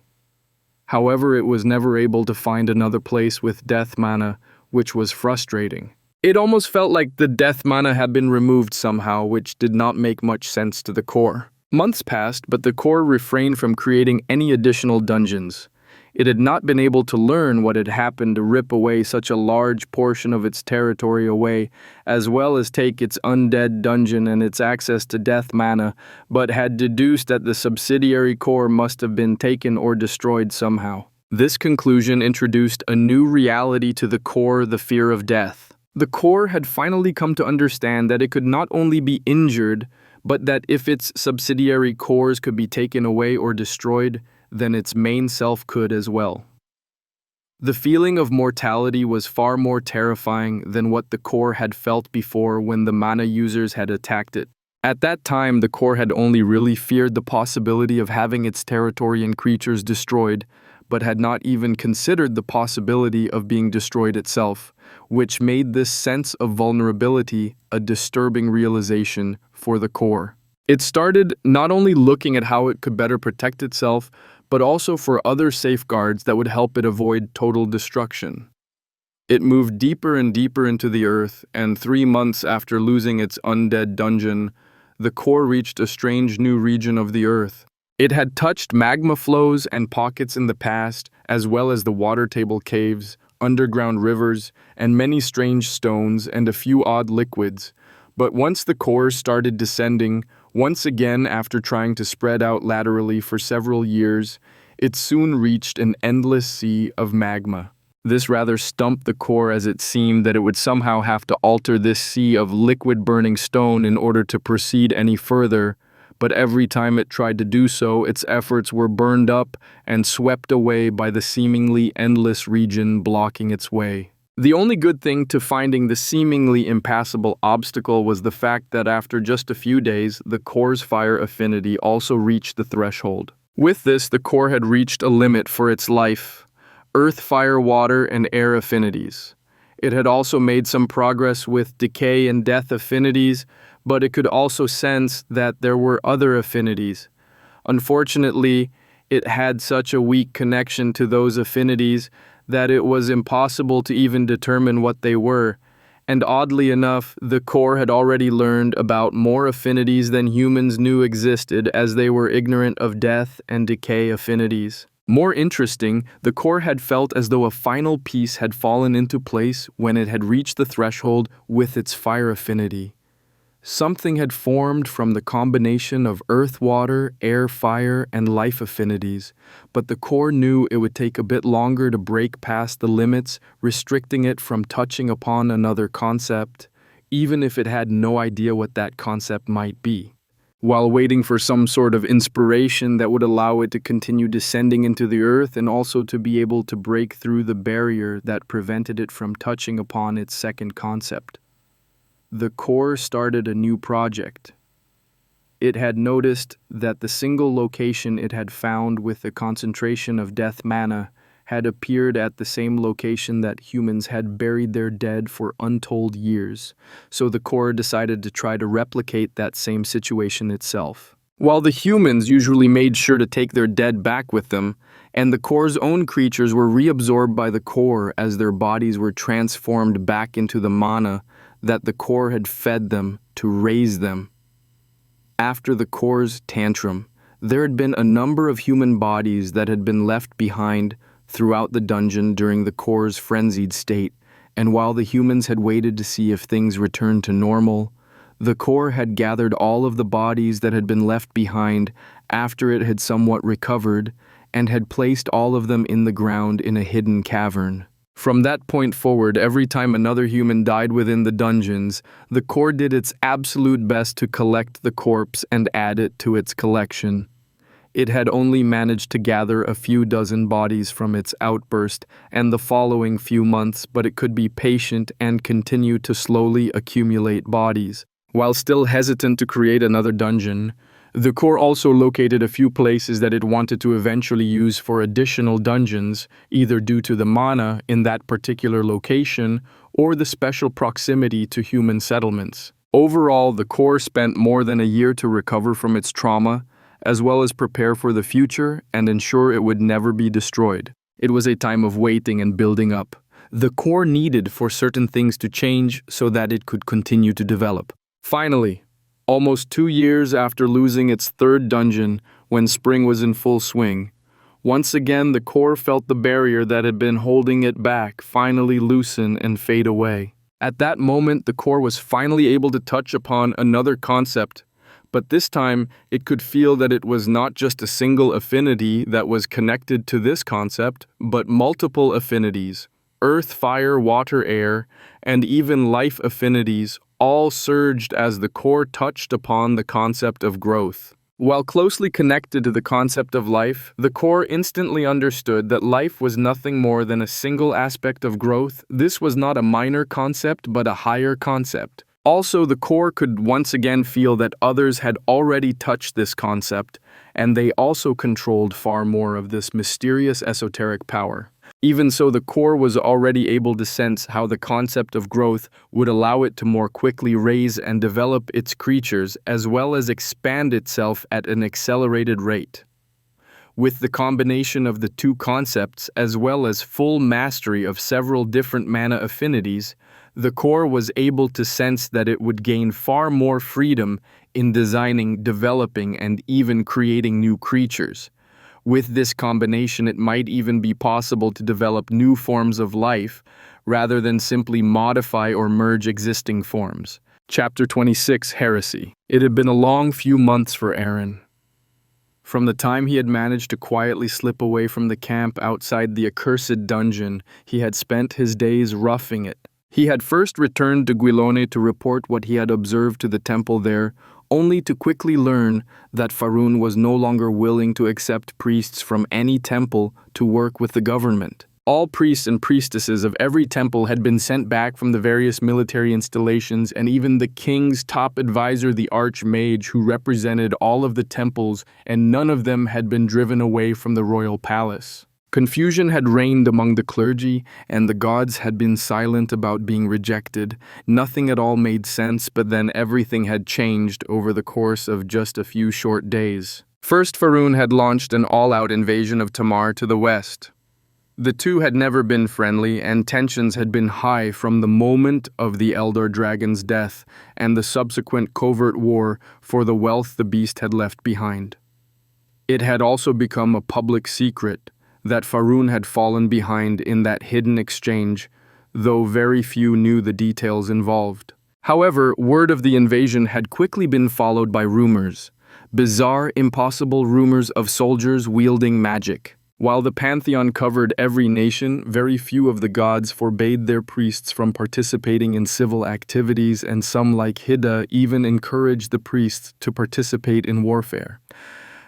However, it was never able to find another place with death mana, which was frustrating. It almost felt like the death mana had been removed somehow, which did not make much sense to the core. Months passed, but the core refrained from creating any additional dungeons. It had not been able to learn what had happened to rip away such a large portion of its territory away, as well as take its undead dungeon and its access to death mana, but had deduced that the subsidiary core must have been taken or destroyed somehow. This conclusion introduced a new reality to the core, the fear of death. The core had finally come to understand that it could not only be injured, but that if its subsidiary cores could be taken away or destroyed, then its main self could as well. The feeling of mortality was far more terrifying than what the core had felt before when the mana users had attacked it. At that time, the core had only really feared the possibility of having its territory and creatures destroyed, but had not even considered the possibility of being destroyed itself, which made this sense of vulnerability a disturbing realization for the core. It started not only looking at how it could better protect itself, but also for other safeguards that would help it avoid total destruction. It moved deeper and deeper into the earth, and 3 months after losing its undead dungeon, the core reached a strange new region of the earth. It had touched magma flows and pockets in the past, as well as the water table caves, underground rivers, and many strange stones and a few odd liquids. But once the core started descending, once again after trying to spread out laterally for several years, it soon reached an endless sea of magma. This rather stumped the core, as it seemed that it would somehow have to alter this sea of liquid burning stone in order to proceed any further, but every time it tried to do so, its efforts were burned up and swept away by the seemingly endless region blocking its way. The only good thing to finding the seemingly impassable obstacle was the fact that after just a few days, the core's fire affinity also reached the threshold. With this, the core had reached a limit for its life: earth, fire, water, and air affinities. It had also made some progress with decay and death affinities, but it could also sense that there were other affinities. Unfortunately, it had such a weak connection to those affinities that it was impossible to even determine what they were, and oddly enough, the core had already learned about more affinities than humans knew existed, as they were ignorant of death and decay affinities. More interesting, the core had felt as though a final piece had fallen into place when it had reached the threshold with its fire affinity. Something had formed from the combination of earth, water, air, fire, and life affinities, but the core knew it would take a bit longer to break past the limits, restricting it from touching upon another concept, even if it had no idea what that concept might be. While waiting for some sort of inspiration that would allow it to continue descending into the earth and also to be able to break through the barrier that prevented it from touching upon its second concept. The core started a new project. It had noticed that the single location it had found with the concentration of death mana had appeared at the same location that humans had buried their dead for untold years, so the core decided to try to replicate that same situation itself. While the humans usually made sure to take their dead back with them, and the core's own creatures were reabsorbed by the core as their bodies were transformed back into the mana that the core had fed them to raise them. After the core's tantrum, there had been a number of human bodies that had been left behind throughout the dungeon during the core's frenzied state, and while the humans had waited to see if things returned to normal, the core had gathered all of the bodies that had been left behind after it had somewhat recovered, and had placed all of them in the ground in a hidden cavern. From that point forward, every time another human died within the dungeons, the core did its absolute best to collect the corpse and add it to its collection. It had only managed to gather a few dozen bodies from its outburst and the following few months, but it could be patient and continue to slowly accumulate bodies. While still hesitant to create another dungeon, the core also located a few places that it wanted to eventually use for additional dungeons, either due to the mana in that particular location or the special proximity to human settlements. Overall, the core spent more than a year to recover from its trauma, as well as prepare for the future and ensure it would never be destroyed. It was a time of waiting and building up. The core needed for certain things to change so that it could continue to develop. Finally, almost 2 years after losing its third dungeon, when spring was in full swing, once again the core felt the barrier that had been holding it back finally loosen and fade away. At that moment, the core was finally able to touch upon another concept, but this time it could feel that it was not just a single affinity that was connected to this concept, but multiple affinities: earth, fire, water, air, and even life affinities, all surged as the core touched upon the concept of growth. While closely connected to the concept of life, the core instantly understood that life was nothing more than a single aspect of growth. This was not a minor concept, but a higher concept. Also, the core could once again feel that others had already touched this concept, and they also controlled far more of this mysterious esoteric power. Even so, the core was already able to sense how the concept of growth would allow it to more quickly raise and develop its creatures, as well as expand itself at an accelerated rate. With the combination of the two concepts, as well as full mastery of several different mana affinities, the core was able to sense that it would gain far more freedom in designing, developing, and even creating new creatures. With this combination, it might even be possible to develop new forms of life rather than simply modify or merge existing forms. Chapter 26, Heresy. It had been a long few months for Aaron. From the time he had managed to quietly slip away from the camp outside the accursed dungeon, he had spent his days roughing it. He had first returned to Guilone to report what he had observed to the temple there, only to quickly learn that Faroon was no longer willing to accept priests from any temple to work with the government. All priests and priestesses of every temple had been sent back from the various military installations, and even the king's top advisor, the archmage, who represented all of the temples, and none of them had been driven away from the royal palace. Confusion had reigned among the clergy, and the gods had been silent about being rejected. Nothing at all made sense, but then everything had changed over the course of just a few short days. First, Faroon had launched an all-out invasion of Tamar to the west. The two had never been friendly, and tensions had been high from the moment of the Elder Dragon's death and the subsequent covert war for the wealth the beast had left behind. It had also become a public secret that Faroon had fallen behind in that hidden exchange, though very few knew the details involved. However, word of the invasion had quickly been followed by rumors, bizarre, impossible rumors of soldiers wielding magic. While the pantheon covered every nation, very few of the gods forbade their priests from participating in civil activities, and some, like Hidda, even encouraged the priests to participate in warfare.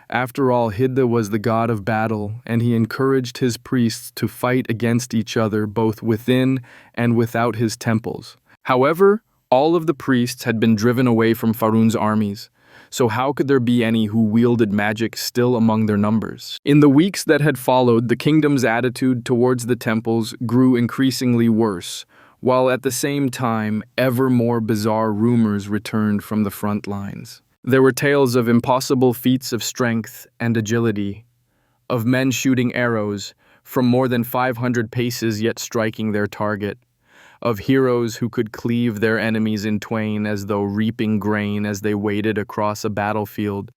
After all, Hidda was the god of battle, and he encouraged his priests to fight against each other both within and without his temples. However, all of the priests had been driven away from Faroon's armies, so how could there be any who wielded magic still among their numbers? In the weeks that had followed, the kingdom's attitude towards the temples grew increasingly worse, while at the same time, ever more bizarre rumors returned from the front lines. There were tales of impossible feats of strength and agility, of men shooting arrows from more than 500 paces yet striking their target, of heroes who could cleave their enemies in twain as though reaping grain as they waded across a battlefield,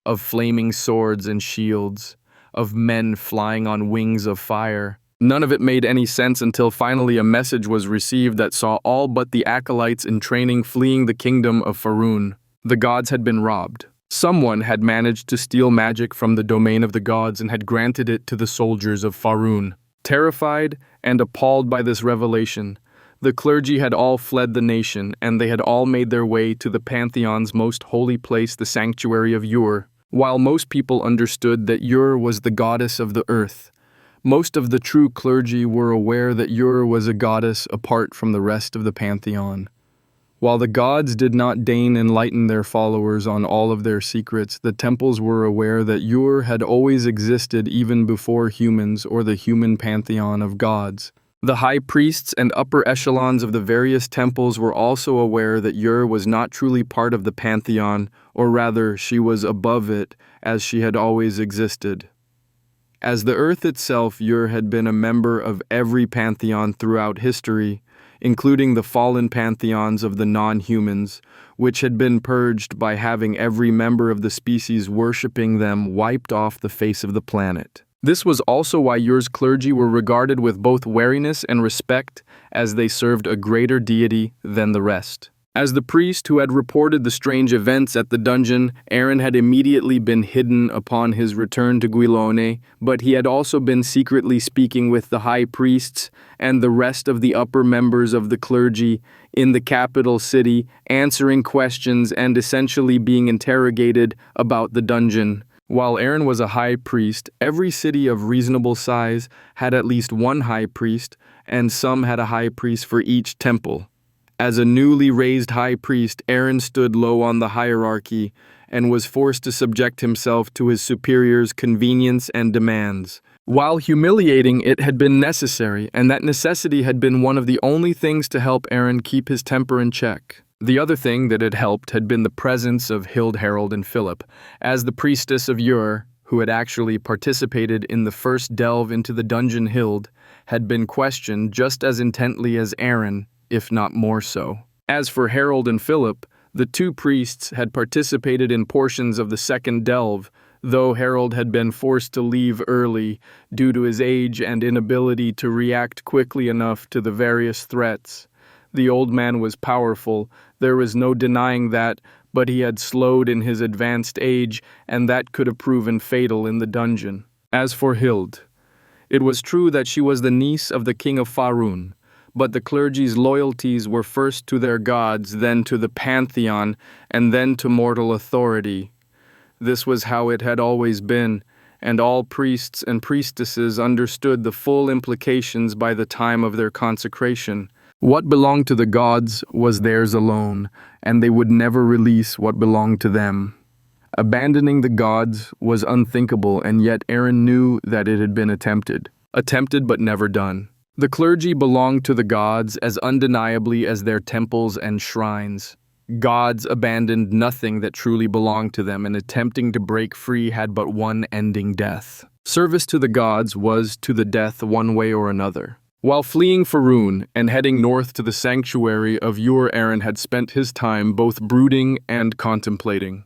of flaming swords and shields, of men flying on wings of fire. None of it made any sense until finally a message was received that saw all but the acolytes in training fleeing the kingdom of Faroon. The gods had been robbed. Someone had managed to steal magic from the domain of the gods and had granted it to the soldiers of Faroon. Terrified and appalled by this revelation, the clergy had all fled the nation, and they had all made their way to the pantheon's most holy place, the sanctuary of Ur. While most people understood that Ur was the goddess of the earth, most of the true clergy were aware that Ur was a goddess apart from the rest of the pantheon. While the gods did not deign enlighten their followers on all of their secrets, the temples were aware that Ur had always existed even before humans or the human pantheon of gods. The high priests and upper echelons of the various temples were also aware that Ur was not truly part of the pantheon, or rather, she was above it, as she had always existed. As the earth itself, Ur had been a member of every pantheon throughout history, including the fallen pantheons of the non-humans, which had been purged by having every member of the species worshipping them wiped off the face of the planet. This was also why Ur's clergy were regarded with both wariness and respect, as they served a greater deity than the rest. As the priest who had reported the strange events at the dungeon, Aaron had immediately been hidden upon his return to Guilone, but he had also been secretly speaking with the high priests and the rest of the upper members of the clergy in the capital city, answering questions and essentially being interrogated about the dungeon. While Aaron was a high priest, every city of reasonable size had at least one high priest, and some had a high priest for each temple. As a newly raised high priest, Aaron stood low on the hierarchy and was forced to subject himself to his superiors' convenience and demands. While humiliating, it had been necessary, and that necessity had been one of the only things to help Aaron keep his temper in check. The other thing that had helped had been the presence of Hild, Harold, and Philip, as the priestess of Ur, who had actually participated in the first delve into the dungeon. Hild had been questioned just as intently as Aaron, if not more so. As for Harold and Philip, the two priests had participated in portions of the second delve, Though Harold had been forced to leave early due to his age and inability to react quickly enough to the various threats. The old man was powerful, there was no denying that, but he had slowed in his advanced age, and that could have proven fatal in the dungeon. As for Hild, it was true that she was the niece of the king of Faerun, but the clergy's loyalties were first to their gods, then to the pantheon, and then to mortal authority. This was how it had always been, and all priests and priestesses understood the full implications by the time of their consecration. What belonged to the gods was theirs alone, and they would never release what belonged to them. Abandoning the gods was unthinkable, and yet Aaron knew that it had been attempted. Attempted but never done. The clergy belonged to the gods as undeniably as their temples and shrines. Gods abandoned nothing that truly belonged to them, and attempting to break free had but one ending: death. Service to the gods was to the death one way or another. While fleeing Faerun and heading north to the sanctuary of Aaron had spent his time both brooding and contemplating.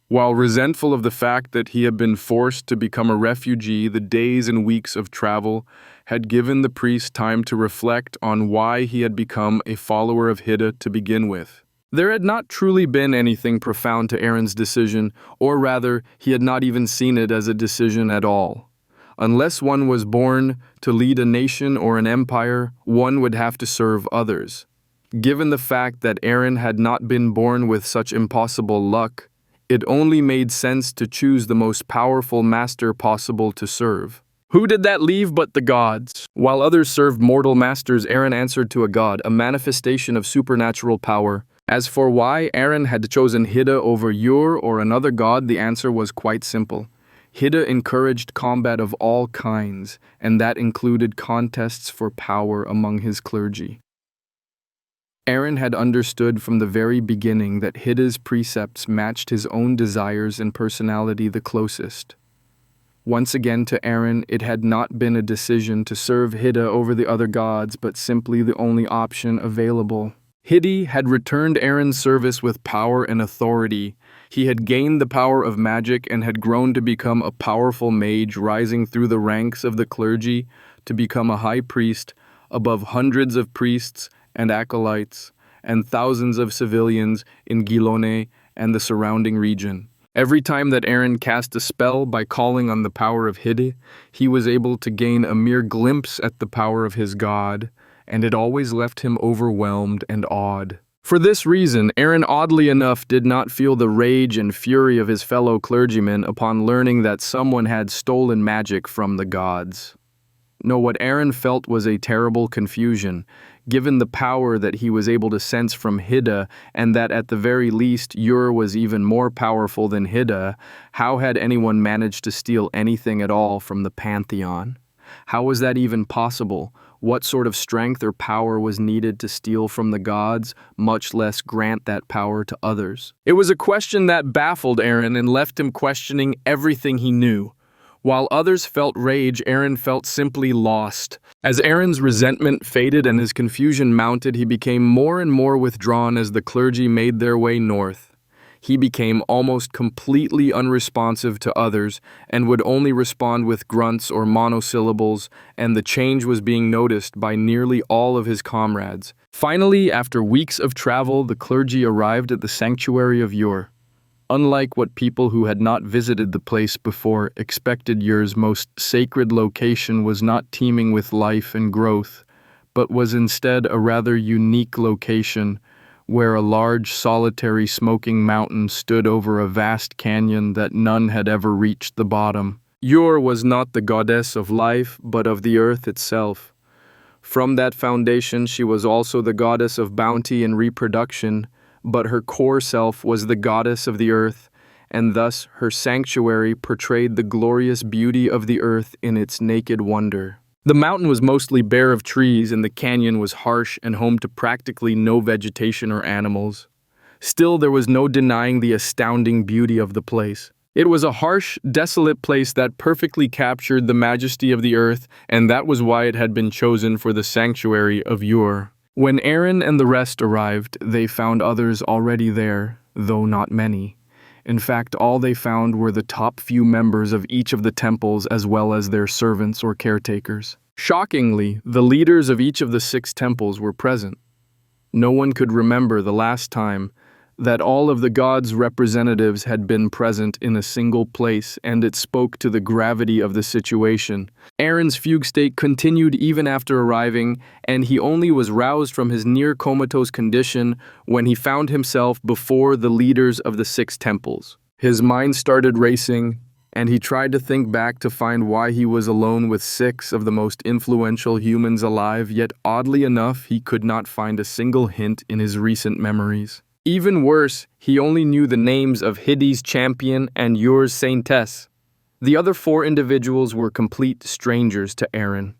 While resentful of the fact that he had been forced to become a refugee, the days and weeks of travel had given the priest time to reflect on why he had become a follower of Hidde to begin with. There had not truly been anything profound to Aaron's decision, or rather, he had not even seen it as a decision at all. Unless one was born to lead a nation or an empire, one would have to serve others. Given the fact that Aaron had not been born with such impossible luck, it only made sense to choose the most powerful master possible to serve. Who did that leave but the gods? While others served mortal masters, Aaron answered to a god, a manifestation of supernatural power. As for why Aaron had chosen Hidde over or another god, the answer was quite simple. Hidde encouraged combat of all kinds, and that included contests for power among his clergy. Aaron had understood from the very beginning that Hidde's precepts matched his own desires and personality the closest. Once again to Aaron, it had not been a decision to serve Hidde over the other gods, but simply the only option available. Hidde had returned Aaron's service with power and authority. He had gained the power of magic and had grown to become a powerful mage, rising through the ranks of the clergy to become a high priest above hundreds of priests and acolytes and thousands of civilians in Gilone and the surrounding region. Every time that Aaron cast a spell by calling on the power of Hidde, he was able to gain a mere glimpse at the power of his god, and it always left him overwhelmed and awed. For this reason, Aaron oddly enough did not feel the rage and fury of his fellow clergymen upon learning that someone had stolen magic from the gods. No, what Aaron felt was a terrible confusion, given the power that he was able to sense from Hidde, and that at the very least was even more powerful than Hidde. How had anyone managed to steal anything at all from the pantheon? How was that even possible? What sort of strength or power was needed to steal from the gods, much less grant that power to others? It was a question that baffled Aaron and left him questioning everything he knew. While others felt rage, Aaron felt simply lost. As Aaron's resentment faded and his confusion mounted, he became more and more withdrawn as the clergy made their way north. He became almost completely unresponsive to others and would only respond with grunts or monosyllables, and the change was being noticed by nearly all of his comrades. Finally, after weeks of travel, the clergy arrived at the sanctuary of Unlike what people who had not visited the place before expected, Ur's most sacred location was not teeming with life and growth, but was instead a rather unique location where a large solitary smoking mountain stood over a vast canyon that none had ever reached the bottom. Ur was not the goddess of life, but of the earth itself. From that foundation, she was also the goddess of bounty and reproduction, but her core self was the goddess of the earth, and thus her sanctuary portrayed the glorious beauty of the earth in its naked wonder. The mountain was mostly bare of trees, and the canyon was harsh and home to practically no vegetation or animals. Still, there was no denying the astounding beauty of the place. It was a harsh, desolate place that perfectly captured the majesty of the earth, and that was why it had been chosen for the sanctuary of Ur. When Aaron and the rest arrived, they found others already there, though not many. In fact, all they found were the top few members of each of the temples as well as their servants or caretakers. Shockingly, the leaders of each of the 6 temples were present. No one could remember the last time that all of the gods' representatives had been present in a single place, and it spoke to the gravity of the situation. Aaron's fugue state continued even after arriving, and he only was roused from his near-comatose condition when he found himself before the leaders of the 6 temples. His mind started racing, and he tried to think back to find why he was alone with 6 of the most influential humans alive, yet oddly enough, he could not find a single hint in his recent memories. Even worse, he only knew the names of Hiddy's champion and yours Saintess. The other 4 individuals were complete strangers to Aaron.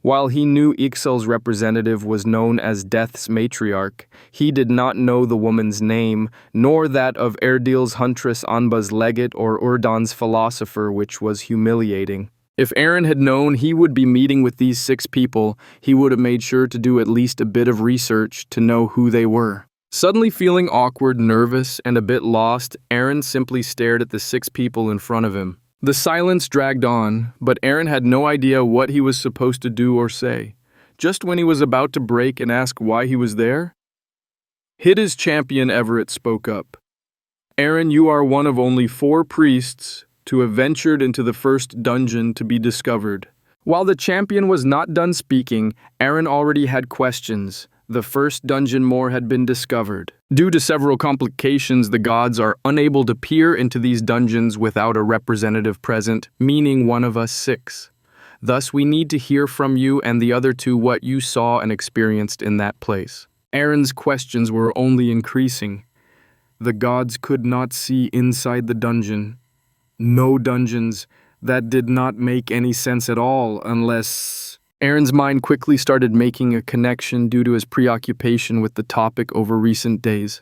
While he knew Ixel's representative was known as Death's matriarch, he did not know the woman's name, nor that of Erdil's huntress Anba's legate or Urdan's philosopher, which was humiliating. If Aaron had known he would be meeting with these 6 people, he would have made sure to do at least a bit of research to know who they were. Suddenly feeling awkward, nervous, and a bit lost, Aaron simply stared at the 6 people in front of him. The silence dragged on, but Aaron had no idea what he was supposed to do or say. Just when he was about to break and ask why he was there, Hidden's champion Everett spoke up. Aaron, you are one of only 4 priests to have ventured into the first dungeon to be discovered. While the champion was not done speaking, Aaron already had questions. The first dungeon more had been discovered. Due to several complications, the gods are unable to peer into these dungeons without a representative present, meaning one of us 6. Thus, we need to hear from you and the other 2 what you saw and experienced in that place. Aaron's questions were only increasing. The gods could not see inside the dungeon. No dungeons. That did not make any sense at all unless... Aaron's mind quickly started making a connection due to his preoccupation with the topic over recent days.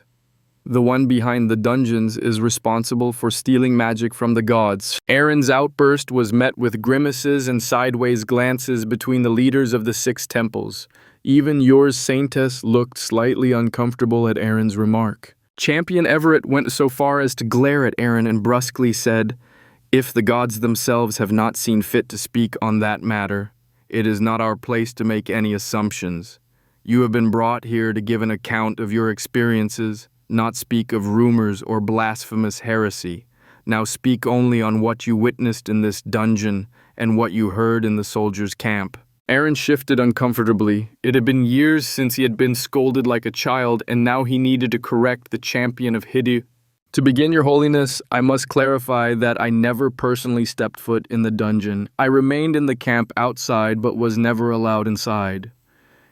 The one behind the dungeons is responsible for stealing magic from the gods. Aaron's outburst was met with grimaces and sideways glances between the leaders of the 6 temples. Even yours Saintess looked slightly uncomfortable at Aaron's remark. Champion Everett went so far as to glare at Aaron and brusquely said, "If the gods themselves have not seen fit to speak on that matter, it is not our place to make any assumptions. You have been brought here to give an account of your experiences, not speak of rumors or blasphemous heresy. Now speak only on what you witnessed in this dungeon and what you heard in the soldiers' camp." Aaron shifted uncomfortably. It had been years since he had been scolded like a child, and now he needed to correct the champion of Hiddy. "To begin, Your Holiness, I must clarify that I never personally stepped foot in the dungeon. I remained in the camp outside but was never allowed inside.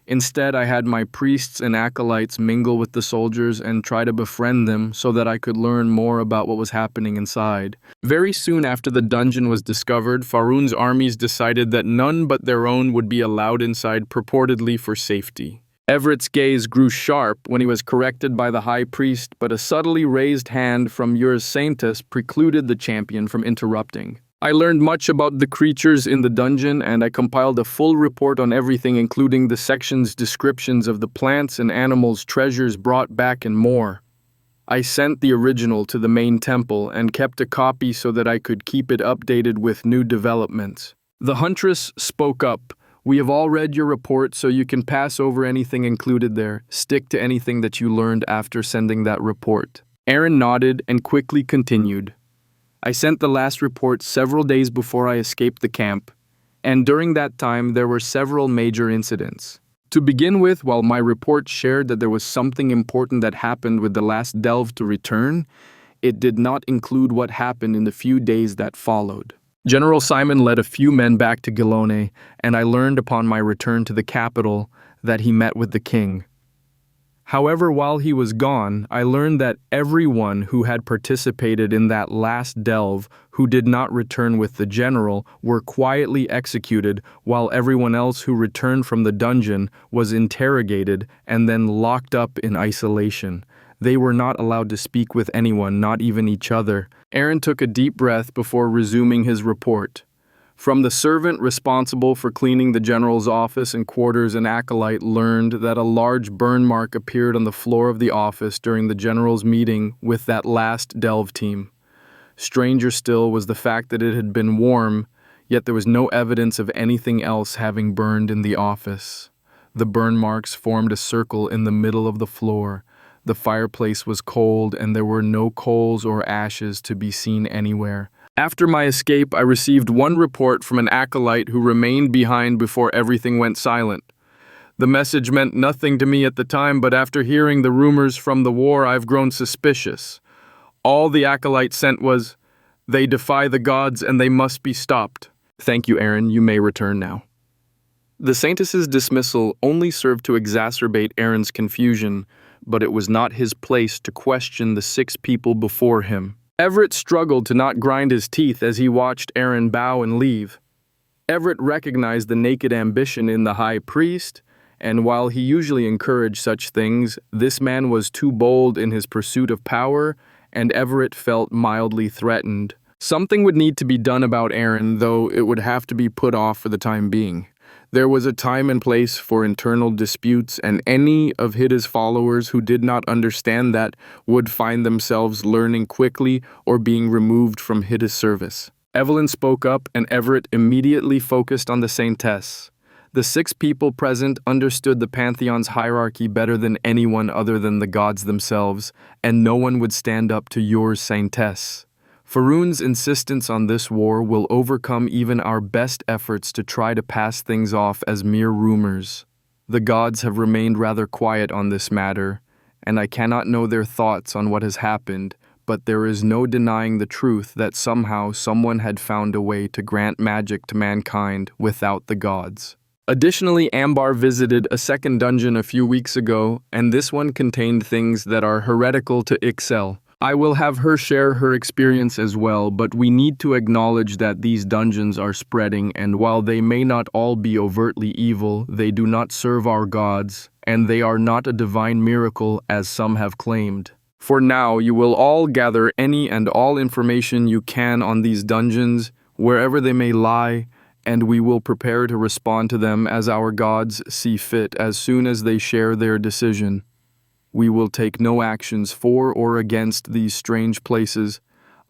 Instead, I had my priests and acolytes mingle with the soldiers and try to befriend them so that I could learn more about what was happening inside. Very soon after the dungeon was discovered, Faroon's armies decided that none but their own would be allowed inside, purportedly for safety. Everett's gaze grew sharp when he was corrected by the high priest, but a subtly raised hand from yours Saintess precluded the champion from interrupting. I learned much about the creatures in the dungeon, and I compiled a full report on everything, including the section's descriptions of the plants and animals, treasures brought back, and more. I sent the original to the main temple and kept a copy so that I could keep it updated with new developments. The huntress spoke up. We have all read your report, so you can pass over anything included there. Stick to anything that you learned after sending that report. Aaron nodded and quickly continued. I sent the last report several days before I escaped the camp, and during that time there were several major incidents. To begin with, while my report shared that there was something important that happened with the last delve to return, it did not include what happened in the few days that followed. General Simon led a few men back to Gilone, and I learned upon my return to the capital that he met with the king. However, while he was gone, I learned that everyone who had participated in that last delve who did not return with the general were quietly executed, while everyone else who returned from the dungeon was interrogated and then locked up in isolation. They were not allowed to speak with anyone, not even each other. Aaron took a deep breath before resuming his report. From the servant responsible for cleaning the general's office and quarters, an acolyte learned that a large burn mark appeared on the floor of the office during the general's meeting with that last delve team. Stranger still was the fact that it had been warm, yet there was no evidence of anything else having burned in the office. The burn marks formed a circle in the middle of the floor. The fireplace was cold, and there were no coals or ashes to be seen anywhere. After my escape, I received one report from an acolyte who remained behind before everything went silent. The message meant nothing to me at the time, but after hearing the rumors from the war, I've grown suspicious. All the acolyte sent was, "They defy the gods and they must be stopped." Thank you, Aaron. You may return now. The Saintess's dismissal only served to exacerbate Aaron's confusion, but it was not his place to question the 6 people before him. Everett struggled to not grind his teeth as he watched Aaron bow and leave. Everett recognized the naked ambition in the high priest, and while he usually encouraged such things, this man was too bold in his pursuit of power, and Everett felt mildly threatened. Something would need to be done about Aaron, though it would have to be put off for the time being. There was a time and place for internal disputes, and any of his followers who did not understand that would find themselves learning quickly or being removed from his service. Evelyn spoke up, and Everett immediately focused on the Saintess. The 6 people present understood the Pantheon's hierarchy better than anyone other than the gods themselves, and no one would stand up to your Saintess. Faroon's insistence on this war will overcome even our best efforts to try to pass things off as mere rumors. The gods have remained rather quiet on this matter, and I cannot know their thoughts on what has happened, but there is no denying the truth that somehow someone had found a way to grant magic to mankind without the gods. Additionally, Ambar visited a second dungeon a few weeks ago, and this one contained things that are heretical to Exile. I will have her share her experience as well, but we need to acknowledge that these dungeons are spreading, and while they may not all be overtly evil, they do not serve our gods, and they are not a divine miracle as some have claimed. For now, you will all gather any and all information you can on these dungeons, wherever they may lie, and we will prepare to respond to them as our gods see fit as soon as they share their decision. We will take no actions for or against these strange places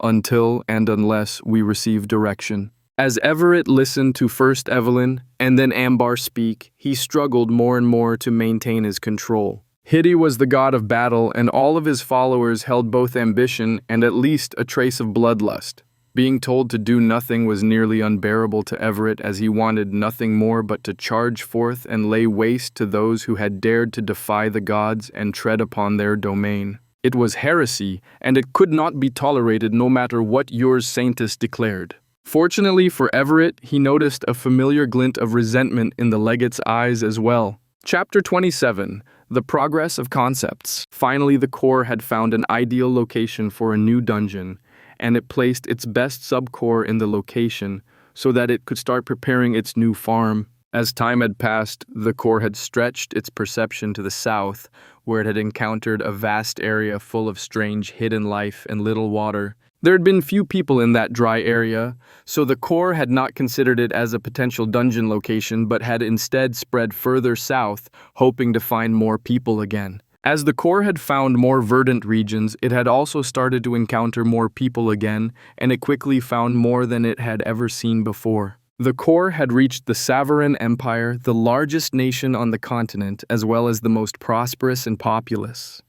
until and unless we receive direction. As Everett listened to first Evelyn and then Ambar speak, he struggled more and more to maintain his control. Hiddy was the god of battle, and all of his followers held both ambition and at least a trace of bloodlust. Being told to do nothing was nearly unbearable to Everett, as he wanted nothing more but to charge forth and lay waste to those who had dared to defy the gods and tread upon their domain. It was heresy, and it could not be tolerated no matter what your Saintess declared. Fortunately for Everett, he noticed a familiar glint of resentment in the legate's eyes as well. Chapter 27. The Progress of Concepts. Finally, the core had found an ideal location for a new dungeon, and it placed its best subcore in the location so that it could start preparing its new farm. As time had passed, the core had stretched its perception to the south, where it had encountered a vast area full of strange hidden life and little water. There had been few people in that dry area, so the core had not considered it as a potential dungeon location, but had instead spread further south, hoping to find more people again. As the core had found more verdant regions, it had also started to encounter more people again, and it quickly found more than it had ever seen before. The core had reached the Savaran Empire, the largest nation on the continent, as well as the most prosperous and populous.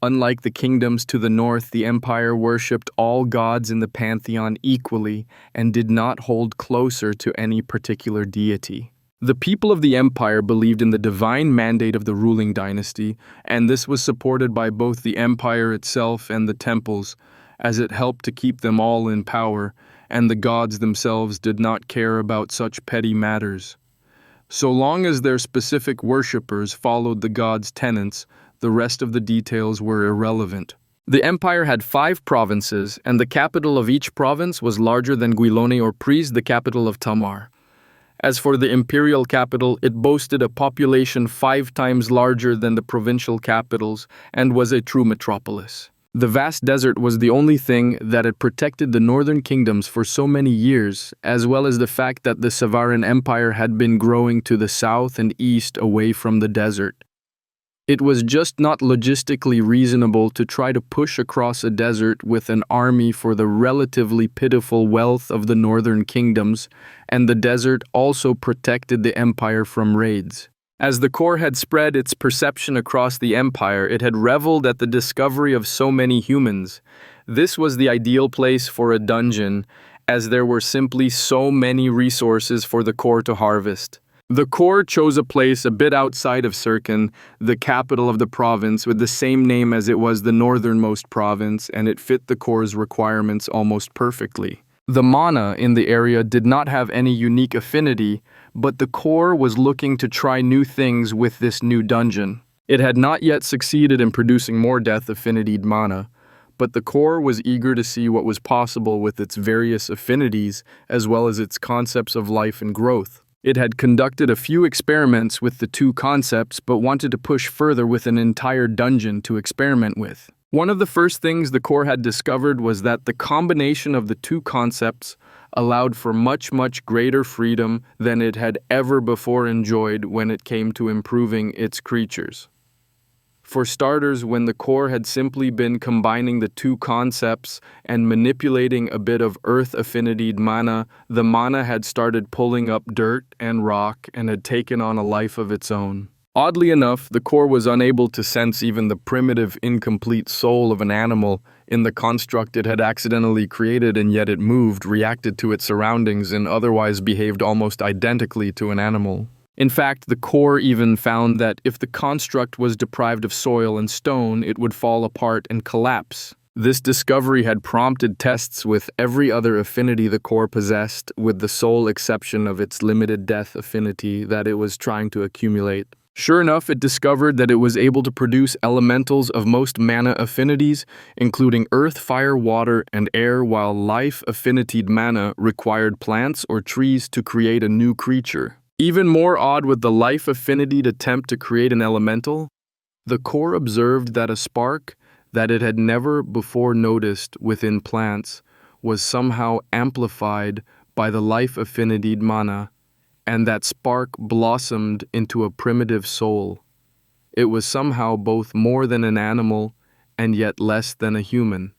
Unlike the kingdoms to the north, the empire worshipped all gods in the pantheon equally and did not hold closer to any particular deity. The people of the empire believed in the divine mandate of the ruling dynasty, and this was supported by both the empire itself and the temples, as it helped to keep them all in power, and the gods themselves did not care about such petty matters. So long as their specific worshippers followed the gods' tenets, the rest of the details were irrelevant. The empire had 5 provinces, and the capital of each province was larger than Guilone or Pries, the capital of Tamar. As for the imperial capital, it boasted a population 5 times larger than the provincial capitals and was a true metropolis. The vast desert was the only thing that had protected the northern kingdoms for so many years, as well as the fact that the Savaran Empire had been growing to the south and east away from the desert. It was just not logistically reasonable to try to push across a desert with an army for the relatively pitiful wealth of the northern kingdoms, and the desert also protected the empire from raids. As the core had spread its perception across the empire, it had reveled at the discovery of so many humans. This was the ideal place for a dungeon, as there were simply so many resources for the core to harvest. The core chose a place a bit outside of Sirkin, the capital of the province, with the same name as it was the northernmost province, and it fit the core's requirements almost perfectly. The mana in the area did not have any unique affinity, but the core was looking to try new things with this new dungeon. It had not yet succeeded in producing more death affinity mana, but the core was eager to see what was possible with its various affinities as well as its concepts of life and growth. It had conducted a few experiments with the two concepts, but wanted to push further with an entire dungeon to experiment with. One of the first things the core had discovered was that the combination of the two concepts allowed for much greater freedom than it had ever before enjoyed when it came to improving its creatures. For starters, when the core had simply been combining the two concepts and manipulating a bit of earth affinity mana, the mana had started pulling up dirt and rock and had taken on a life of its own. Oddly enough, the core was unable to sense even the primitive, incomplete soul of an animal in the construct it had accidentally created, and yet it moved, reacted to its surroundings, and otherwise behaved almost identically to an animal. In fact, the core even found that if the construct was deprived of soil and stone, it would fall apart and collapse. This discovery had prompted tests with every other affinity the core possessed, with the sole exception of its limited death affinity that it was trying to accumulate. Sure enough, it discovered that it was able to produce elementals of most mana affinities, including earth, fire, water, and air, while life affinity mana required plants or trees to create a new creature. Even more odd with the life affinity to attempt to create an elemental, the core observed that a spark that it had never before noticed within plants was somehow amplified by the life affinity mana, and that spark blossomed into a primitive soul. It was somehow both more than an animal and yet less than a human.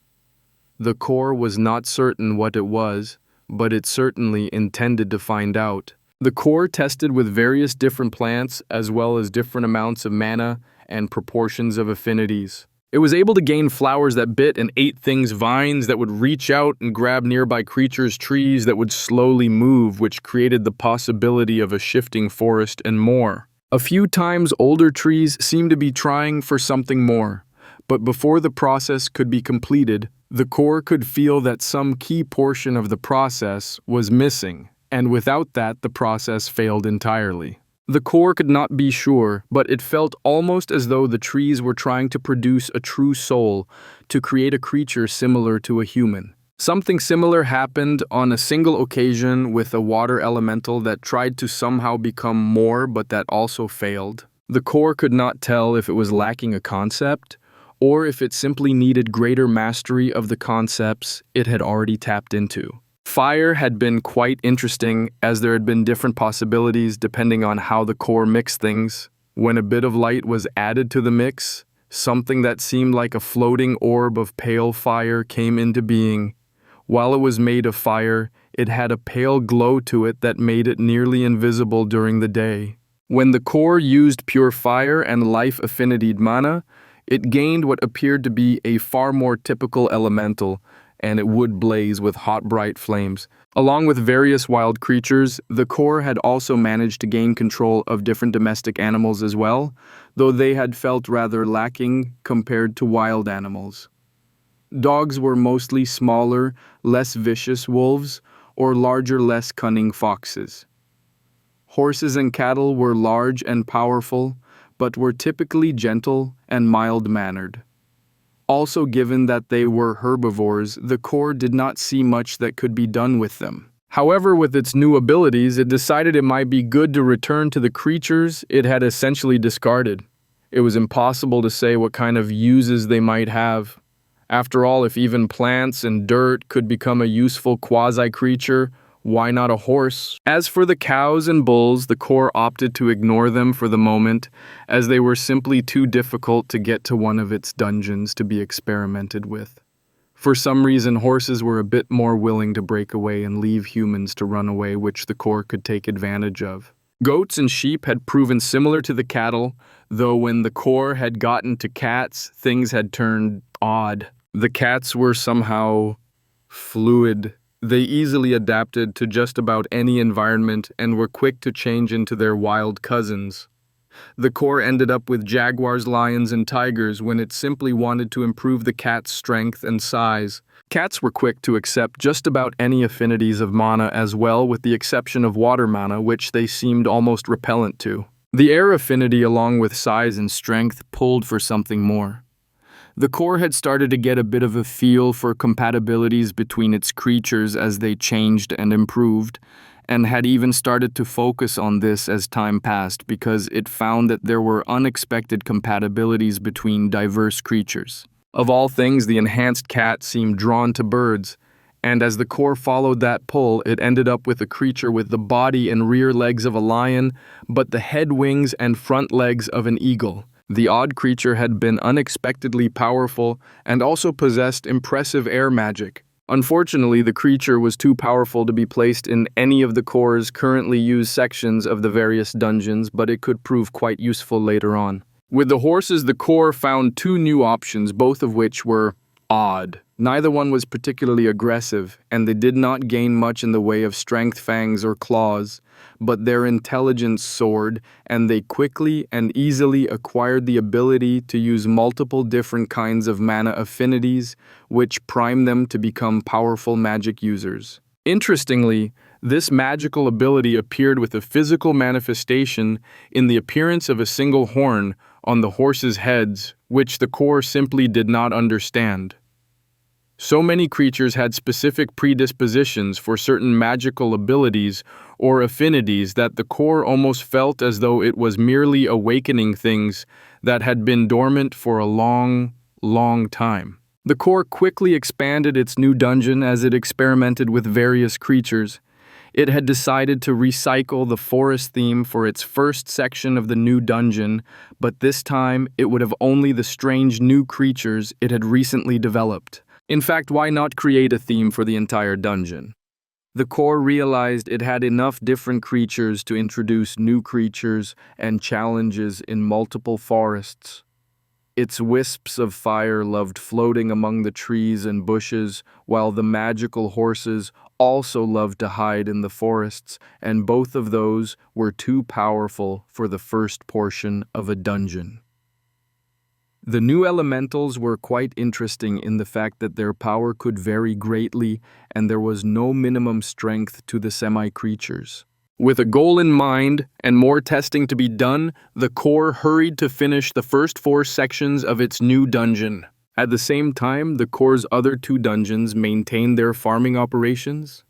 The core was not certain what it was, but it certainly intended to find out. The core tested with various different plants as well as different amounts of mana and proportions of affinities. It was able to gain flowers that bit and ate things, vines that would reach out and grab nearby creatures, trees that would slowly move, which created the possibility of a shifting forest and more. A few times older trees seemed to be trying for something more, but before the process could be completed, the core could feel that some key portion of the process was missing, and without that, the process failed entirely. The core could not be sure, but it felt almost as though the trees were trying to produce a true soul, to create a creature similar to a human. Something similar happened on a single occasion with a water elemental that tried to somehow become more, but that also failed. The core could not tell if it was lacking a concept, or if it simply needed greater mastery of the concepts it had already tapped into. Fire had been quite interesting, as there had been different possibilities depending on how the core mixed things. When a bit of light was added to the mix, something that seemed like a floating orb of pale fire came into being. While it was made of fire, it had a pale glow to it that made it nearly invisible during the day. When the core used pure fire and life affinity mana, it gained what appeared to be a far more typical elemental, and it would blaze with hot, bright flames. Along with various wild creatures, the core had also managed to gain control of different domestic animals as well, though they had felt rather lacking compared to wild animals. Dogs were mostly smaller, less vicious wolves, or larger, less cunning foxes. Horses and cattle were large and powerful, but were typically gentle and mild-mannered. Also, given that they were herbivores, the core did not see much that could be done with them. However, with its new abilities, it decided it might be good to return to the creatures it had essentially discarded. It was impossible to say what kind of uses they might have, After all, if even plants and dirt could become a useful quasi-creature, why not a horse? As for the cows and bulls, the core opted to ignore them for the moment, as they were simply too difficult to get to one of its dungeons to be experimented with. For some reason, horses were a bit more willing to break away and leave humans to run away, which the core could take advantage of. Goats and sheep had proven similar to the cattle, though when the core had gotten to cats, things had turned odd. The cats were somehow fluid. They easily adapted to just about any environment and were quick to change into their wild cousins. The core ended up with jaguars, lions, and tigers when it simply wanted to improve the cat's strength and size. Cats were quick to accept just about any affinities of mana as well, with the exception of water mana, which they seemed almost repellent to. The air affinity, along with size and strength, pulled for something more. The core had started to get a bit of a feel for compatibilities between its creatures as they changed and improved, and had even started to focus on this as time passed because it found that there were unexpected compatibilities between diverse creatures. Of all things, the enhanced cat seemed drawn to birds, and as the core followed that pull, it ended up with a creature with the body and rear legs of a lion, but the head, wings, and front legs of an eagle. The odd creature had been unexpectedly powerful and also possessed impressive air magic. Unfortunately, the creature was too powerful to be placed in any of the core's currently used sections of the various dungeons, but it could prove quite useful later on. With the horses, the core found two new options, both of which were odd. Neither one was particularly aggressive, and they did not gain much in the way of strength, fangs, or claws, but their intelligence soared, and they quickly and easily acquired the ability to use multiple different kinds of mana affinities, which primed them to become powerful magic users. Interestingly, this magical ability appeared with a physical manifestation in the appearance of a single horn on the horses' heads, which the core simply did not understand. So many creatures had specific predispositions for certain magical abilities or affinities that the core almost felt as though it was merely awakening things that had been dormant for a long, long time. The core quickly expanded its new dungeon as it experimented with various creatures. It had decided to recycle the forest theme for its first section of the new dungeon, but this time it would have only the strange new creatures it had recently developed. In fact, why not create a theme for the entire dungeon? The core realized it had enough different creatures to introduce new creatures and challenges in multiple forests. Its wisps of fire loved floating among the trees and bushes, while the magical horses also loved to hide in the forests, and both of those were too powerful for the first portion of a dungeon. The new elementals were quite interesting in the fact that their power could vary greatly and there was no minimum strength to the semi-creatures. With a goal in mind and more testing to be done, the core hurried to finish the first 4 sections of its new dungeon. At the same time, the core's other 2 dungeons maintained their farming operations.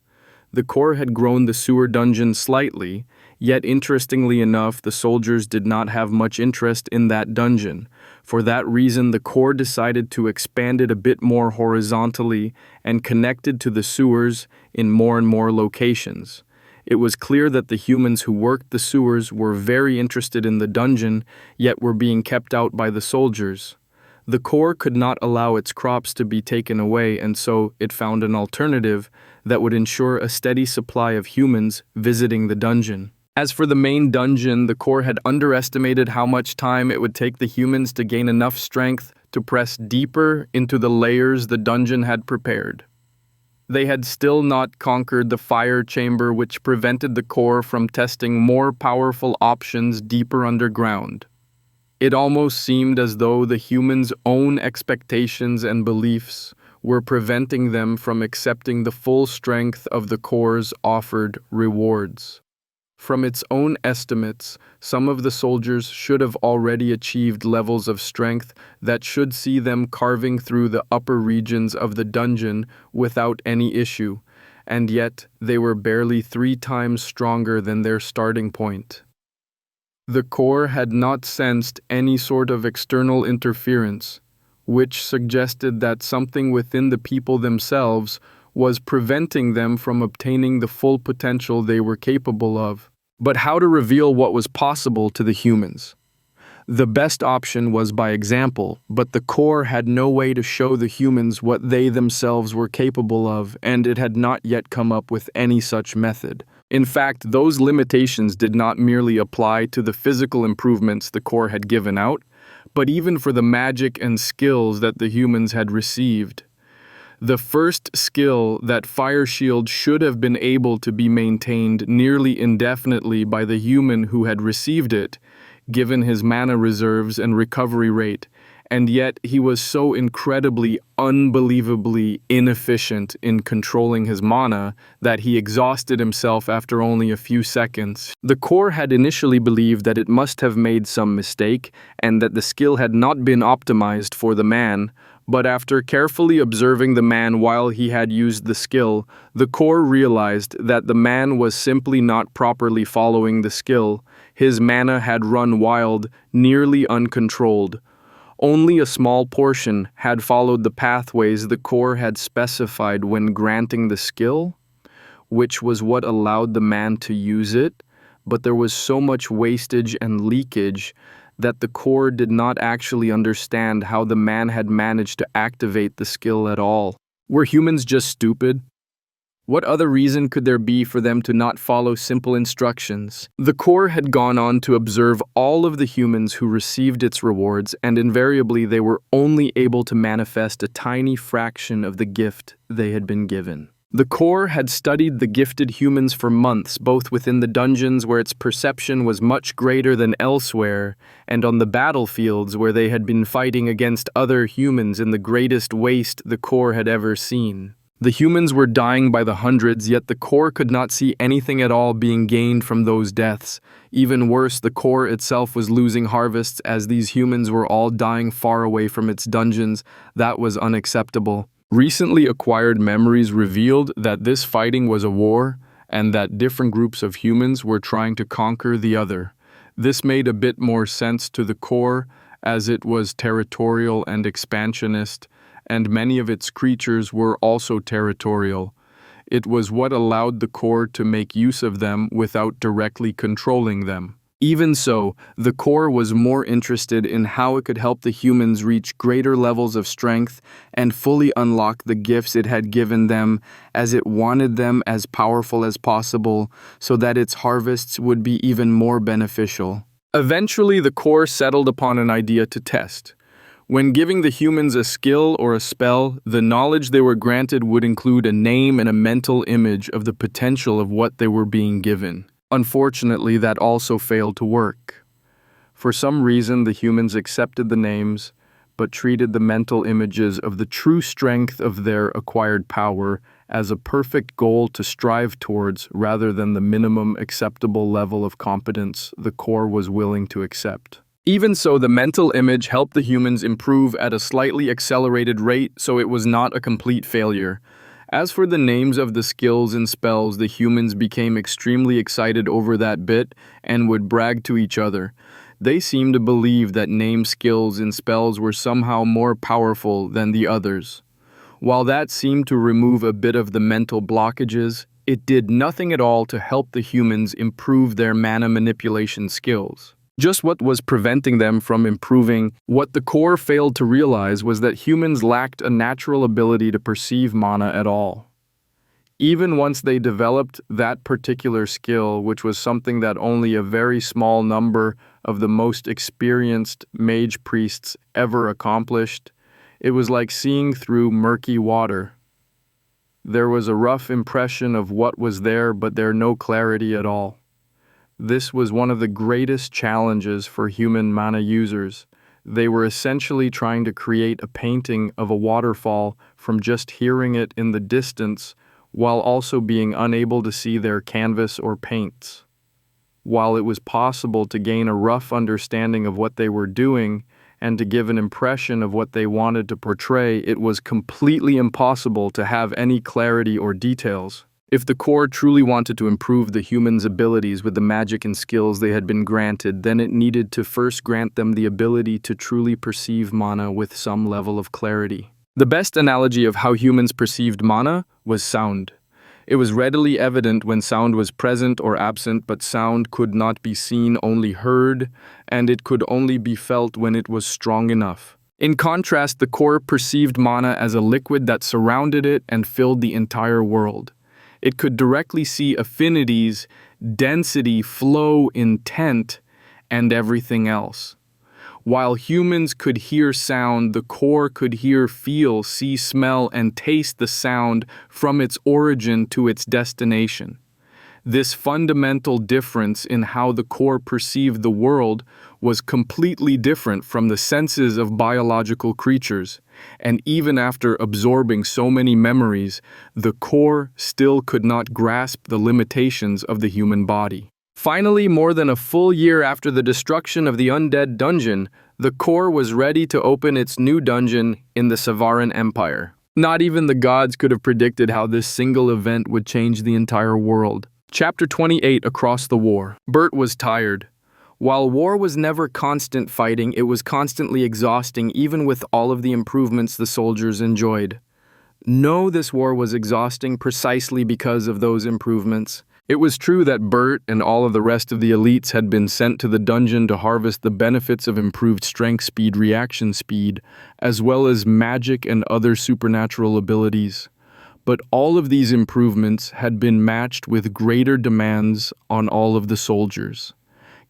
The core had grown the sewer dungeon slightly, yet interestingly enough, the soldiers did not have much interest in that dungeon. For that reason, the core decided to expand it a bit more horizontally and connected to the sewers in more and more locations. It was clear that the humans who worked the sewers were very interested in the dungeon, yet were being kept out by the soldiers. The core could not allow its crops to be taken away, and so it found an alternative that would ensure a steady supply of humans visiting the dungeon. As for the main dungeon, the core had underestimated how much time it would take the humans to gain enough strength to press deeper into the layers the dungeon had prepared. They had still not conquered the fire chamber, which prevented the core from testing more powerful options deeper underground. It almost seemed as though the humans' own expectations and beliefs were preventing them from accepting the full strength of the core's offered rewards. From its own estimates, some of the soldiers should have already achieved levels of strength that should see them carving through the upper regions of the dungeon without any issue, and yet they were barely 3 times stronger than their starting point. The core had not sensed any sort of external interference, which suggested that something within the people themselves was preventing them from obtaining the full potential they were capable of. But how to reveal what was possible to the humans? The best option was by example, but the core had no way to show the humans what they themselves were capable of, and it had not yet come up with any such method. In fact, those limitations did not merely apply to the physical improvements the core had given out, but even for the magic and skills that the humans had received. The first skill, that fire shield, should have been able to be maintained nearly indefinitely by the human who had received it, given his mana reserves and recovery rate, and yet he was so incredibly, unbelievably inefficient in controlling his mana that he exhausted himself after only a few seconds. The core had initially believed that it must have made some mistake and that the skill had not been optimized for the man, but after carefully observing the man while he had used the skill, the core realized that the man was simply not properly following the skill. His mana had run wild, nearly uncontrolled. Only a small portion had followed the pathways the core had specified when granting the skill, which was what allowed the man to use it, but there was so much wastage and leakage that the core did not actually understand how the man had managed to activate the skill at all. Were humans just stupid? What other reason could there be for them to not follow simple instructions? The core had gone on to observe all of the humans who received its rewards, and invariably they were only able to manifest a tiny fraction of the gift they had been given. The core had studied the gifted humans for months, both within the dungeons where its perception was much greater than elsewhere, and on the battlefields where they had been fighting against other humans in the greatest waste the core had ever seen. The humans were dying by the hundreds, yet the core could not see anything at all being gained from those deaths. Even worse, the core itself was losing harvests as these humans were all dying far away from its dungeons. That was unacceptable. Recently acquired memories revealed that this fighting was a war, and that different groups of humans were trying to conquer the other. This made a bit more sense to the core, as it was territorial and expansionist, and many of its creatures were also territorial. It was what allowed the core to make use of them without directly controlling them. Even so, the core was more interested in how it could help the humans reach greater levels of strength and fully unlock the gifts it had given them, as it wanted them as powerful as possible so that its harvests would be even more beneficial. Eventually, the core settled upon an idea to test. When giving the humans a skill or a spell, the knowledge they were granted would include a name and a mental image of the potential of what they were being given. Unfortunately, that also failed to work. For some reason, the humans accepted the names, but treated the mental images of the true strength of their acquired power as a perfect goal to strive towards rather than the minimum acceptable level of competence the core was willing to accept. Even so, the mental image helped the humans improve at a slightly accelerated rate, so it was not a complete failure. As for the names of the skills and spells, the humans became extremely excited over that bit and would brag to each other. They seemed to believe that named skills and spells were somehow more powerful than the others. While that seemed to remove a bit of the mental blockages, it did nothing at all to help the humans improve their mana manipulation skills. Just what was preventing them from improving. What the core failed to realize was that humans lacked a natural ability to perceive mana at all. Even once they developed that particular skill, which was something that only a very small number of the most experienced mage priests ever accomplished, it was like seeing through murky water. There was a rough impression of what was there, but there no clarity at all. This was one of the greatest challenges for human mana users. They were essentially trying to create a painting of a waterfall from just hearing it in the distance, while also being unable to see their canvas or paints. While it was possible to gain a rough understanding of what they were doing and to give an impression of what they wanted to portray, it was completely impossible to have any clarity or details. If the core truly wanted to improve the humans' abilities with the magic and skills they had been granted, then it needed to first grant them the ability to truly perceive mana with some level of clarity. The best analogy of how humans perceived mana was sound. It was readily evident when sound was present or absent, but sound could not be seen, only heard, and it could only be felt when it was strong enough. In contrast, the core perceived mana as a liquid that surrounded it and filled the entire world. It could directly see affinities, density, flow, intent, and everything else. While humans could hear sound, the core could hear, feel, see, smell, and taste the sound from its origin to its destination. This fundamental difference in how the core perceived the world was completely different from the senses of biological creatures, and even after absorbing so many memories, the core still could not grasp the limitations of the human body. Finally, more than a full year after the destruction of the undead dungeon, the core was ready to open its new dungeon in the Savaran Empire. Not even the gods could have predicted how this single event would change the entire world. Chapter 28, Across the War. Bert was tired. While war was never constant fighting, it was constantly exhausting, even with all of the improvements the soldiers enjoyed. No, this war was exhausting precisely because of those improvements. It was true that Bert and all of the rest of the elites had been sent to the dungeon to harvest the benefits of improved strength speed, reaction speed, as well as magic and other supernatural abilities. But all of these improvements had been matched with greater demands on all of the soldiers.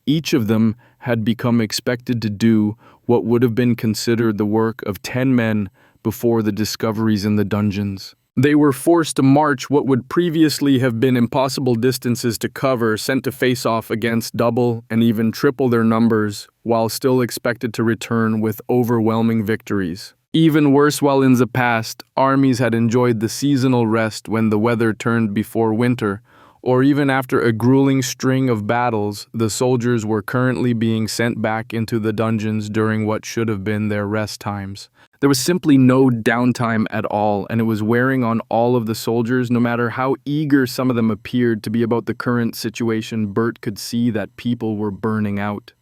Each of them had become expected to do what would have been considered the work of 10 men before the discoveries in the dungeons. They were forced to march what would previously have been impossible distances to cover, sent to face off against double and even triple their numbers, while still expected to return with overwhelming victories. Even worse, while in the past, armies had enjoyed the seasonal rest when the weather turned before winter, or even after a grueling string of battles, the soldiers were currently being sent back into the dungeons during what should have been their rest times. There was simply no downtime at all, and it was wearing on all of the soldiers. No matter how eager some of them appeared to be about the current situation, Bert could see that people were burning out.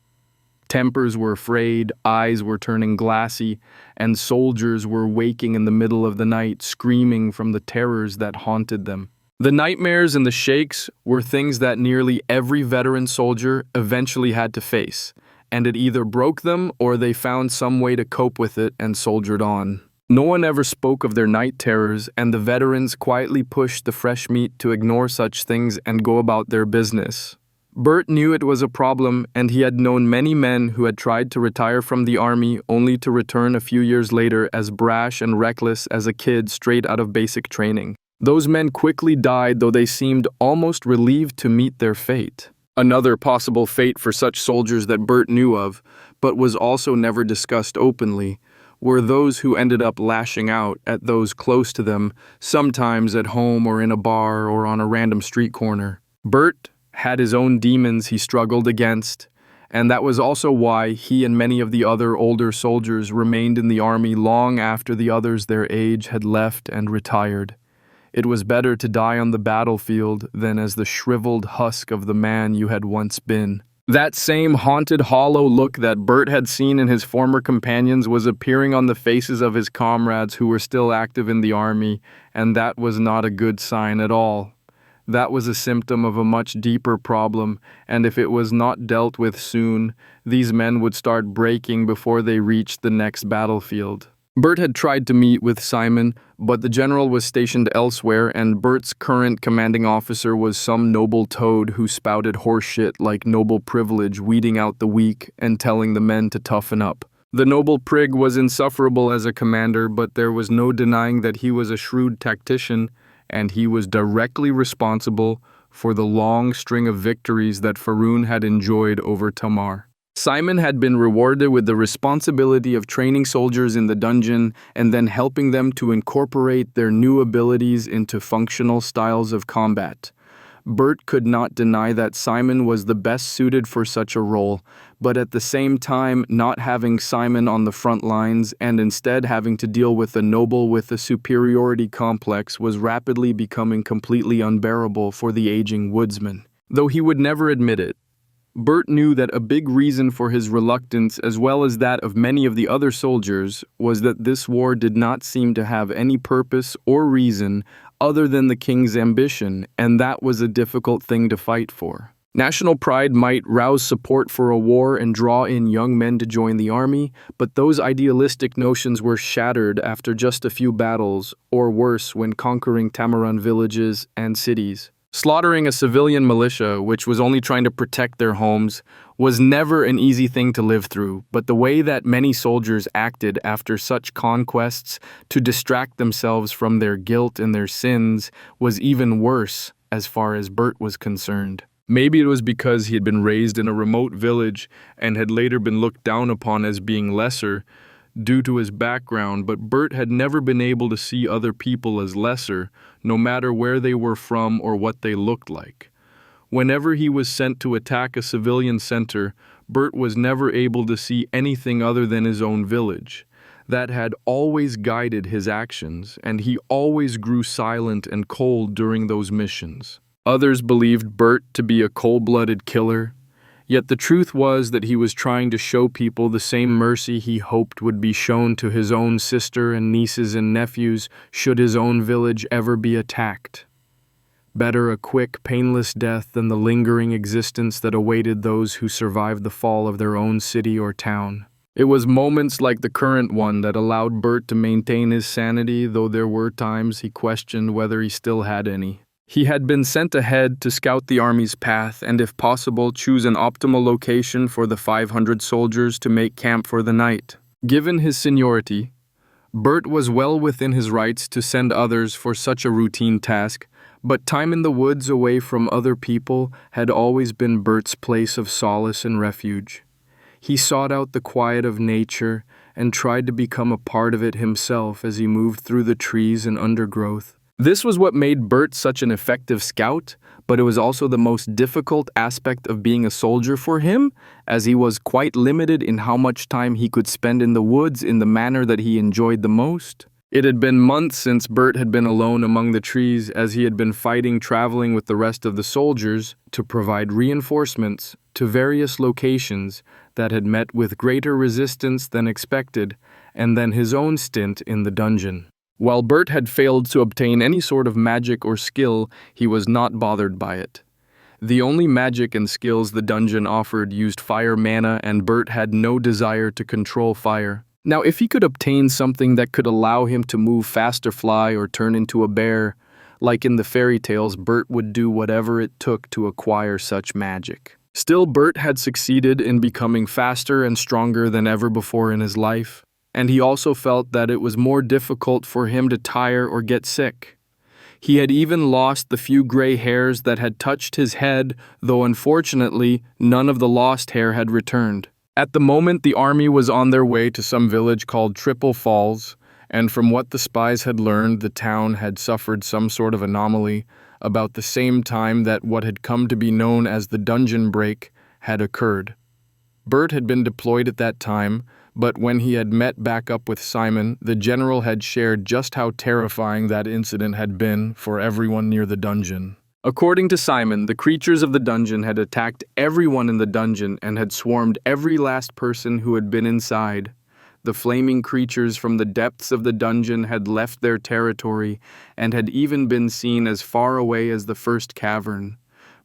Tempers were frayed, eyes were turning glassy, and soldiers were waking in the middle of the night, screaming from the terrors that haunted them. The nightmares and the shakes were things that nearly every veteran soldier eventually had to face, and it either broke them or they found some way to cope with it and soldiered on. No one ever spoke of their night terrors, and the veterans quietly pushed the fresh meat to ignore such things and go about their business. Bert knew it was a problem, and he had known many men who had tried to retire from the army only to return a few years later as brash and reckless as a kid straight out of basic training. Those men quickly died, though they seemed almost relieved to meet their fate. Another possible fate for such soldiers that Bert knew of, but was also never discussed openly, were those who ended up lashing out at those close to them, sometimes at home or in a bar or on a random street corner. Bert had his own demons he struggled against, and that was also why he and many of the other older soldiers remained in the army long after the others their age had left and retired. It was better to die on the battlefield than as the shriveled husk of the man you had once been. That same haunted, hollow look that Bert had seen in his former companions was appearing on the faces of his comrades who were still active in the army, and that was not a good sign at all. That was a symptom of a much deeper problem, and if it was not dealt with soon, these men would start breaking before they reached the next battlefield. Bert had tried to meet with Simon, but the general was stationed elsewhere, and Bert's current commanding officer was some noble toad who spouted horseshit like noble privilege, weeding out the weak and telling the men to toughen up. The noble prig was insufferable as a commander, but there was no denying that he was a shrewd tactician, and he was directly responsible for the long string of victories that Faroon had enjoyed over Tamar. Simon had been rewarded with the responsibility of training soldiers in the dungeon and then helping them to incorporate their new abilities into functional styles of combat. Bert could not deny that Simon was the best suited for such a role, but at the same time not having Simon on the front lines and instead having to deal with a noble with a superiority complex was rapidly becoming completely unbearable for the aging woodsman. Though he would never admit it, Bert knew that a big reason for his reluctance, as well as that of many of the other soldiers, was that this war did not seem to have any purpose or reason other than the king's ambition, and that was a difficult thing to fight for. National pride might rouse support for a war and draw in young men to join the army, but those idealistic notions were shattered after just a few battles, or worse, when conquering Tamaran villages and cities. Slaughtering a civilian militia, which was only trying to protect their homes, was never an easy thing to live through, but the way that many soldiers acted after such conquests to distract themselves from their guilt and their sins was even worse as far as Bert was concerned. Maybe it was because he had been raised in a remote village and had later been looked down upon as being lesser due to his background, but Bert had never been able to see other people as lesser, no matter where they were from or what they looked like. Whenever he was sent to attack a civilian center, Bert was never able to see anything other than his own village. That had always guided his actions, and he always grew silent and cold during those missions. Others believed Bert to be a cold-blooded killer, yet the truth was that he was trying to show people the same mercy he hoped would be shown to his own sister and nieces and nephews should his own village ever be attacked. Better a quick, painless death than the lingering existence that awaited those who survived the fall of their own city or town. It was moments like the current one that allowed Bert to maintain his sanity, though there were times he questioned whether he still had any. He had been sent ahead to scout the army's path and, if possible, choose an optimal location for the 500 soldiers to make camp for the night. Given his seniority, Bert was well within his rights to send others for such a routine task, but time in the woods away from other people had always been Bert's place of solace and refuge. He sought out the quiet of nature and tried to become a part of it himself as he moved through the trees and undergrowth. This was what made Bert such an effective scout, but it was also the most difficult aspect of being a soldier for him, as he was quite limited in how much time he could spend in the woods in the manner that he enjoyed the most. It had been months since Bert had been alone among the trees, as he had been traveling with the rest of the soldiers to provide reinforcements to various locations that had met with greater resistance than expected, and then his own stint in the dungeon. While Bert had failed to obtain any sort of magic or skill, he was not bothered by it. The only magic and skills the dungeon offered used fire mana, and Bert had no desire to control fire. Now, if he could obtain something that could allow him to move fast or fly or turn into a bear, like in the fairy tales, Bert would do whatever it took to acquire such magic. Still, Bert had succeeded in becoming faster and stronger than ever before in his life, and he also felt that it was more difficult for him to tire or get sick. He had even lost the few gray hairs that had touched his head, though unfortunately none of the lost hair had returned. At the moment, the army was on their way to some village called Triple Falls, and from what the spies had learned, the town had suffered some sort of anomaly about the same time that what had come to be known as the dungeon break had occurred. Bert had been deployed at that time, but when he had met back up with Simon, the general had shared just how terrifying that incident had been for everyone near the dungeon. According to Simon, the creatures of the dungeon had attacked everyone in the dungeon and had swarmed every last person who had been inside. The flaming creatures from the depths of the dungeon had left their territory and had even been seen as far away as the first cavern.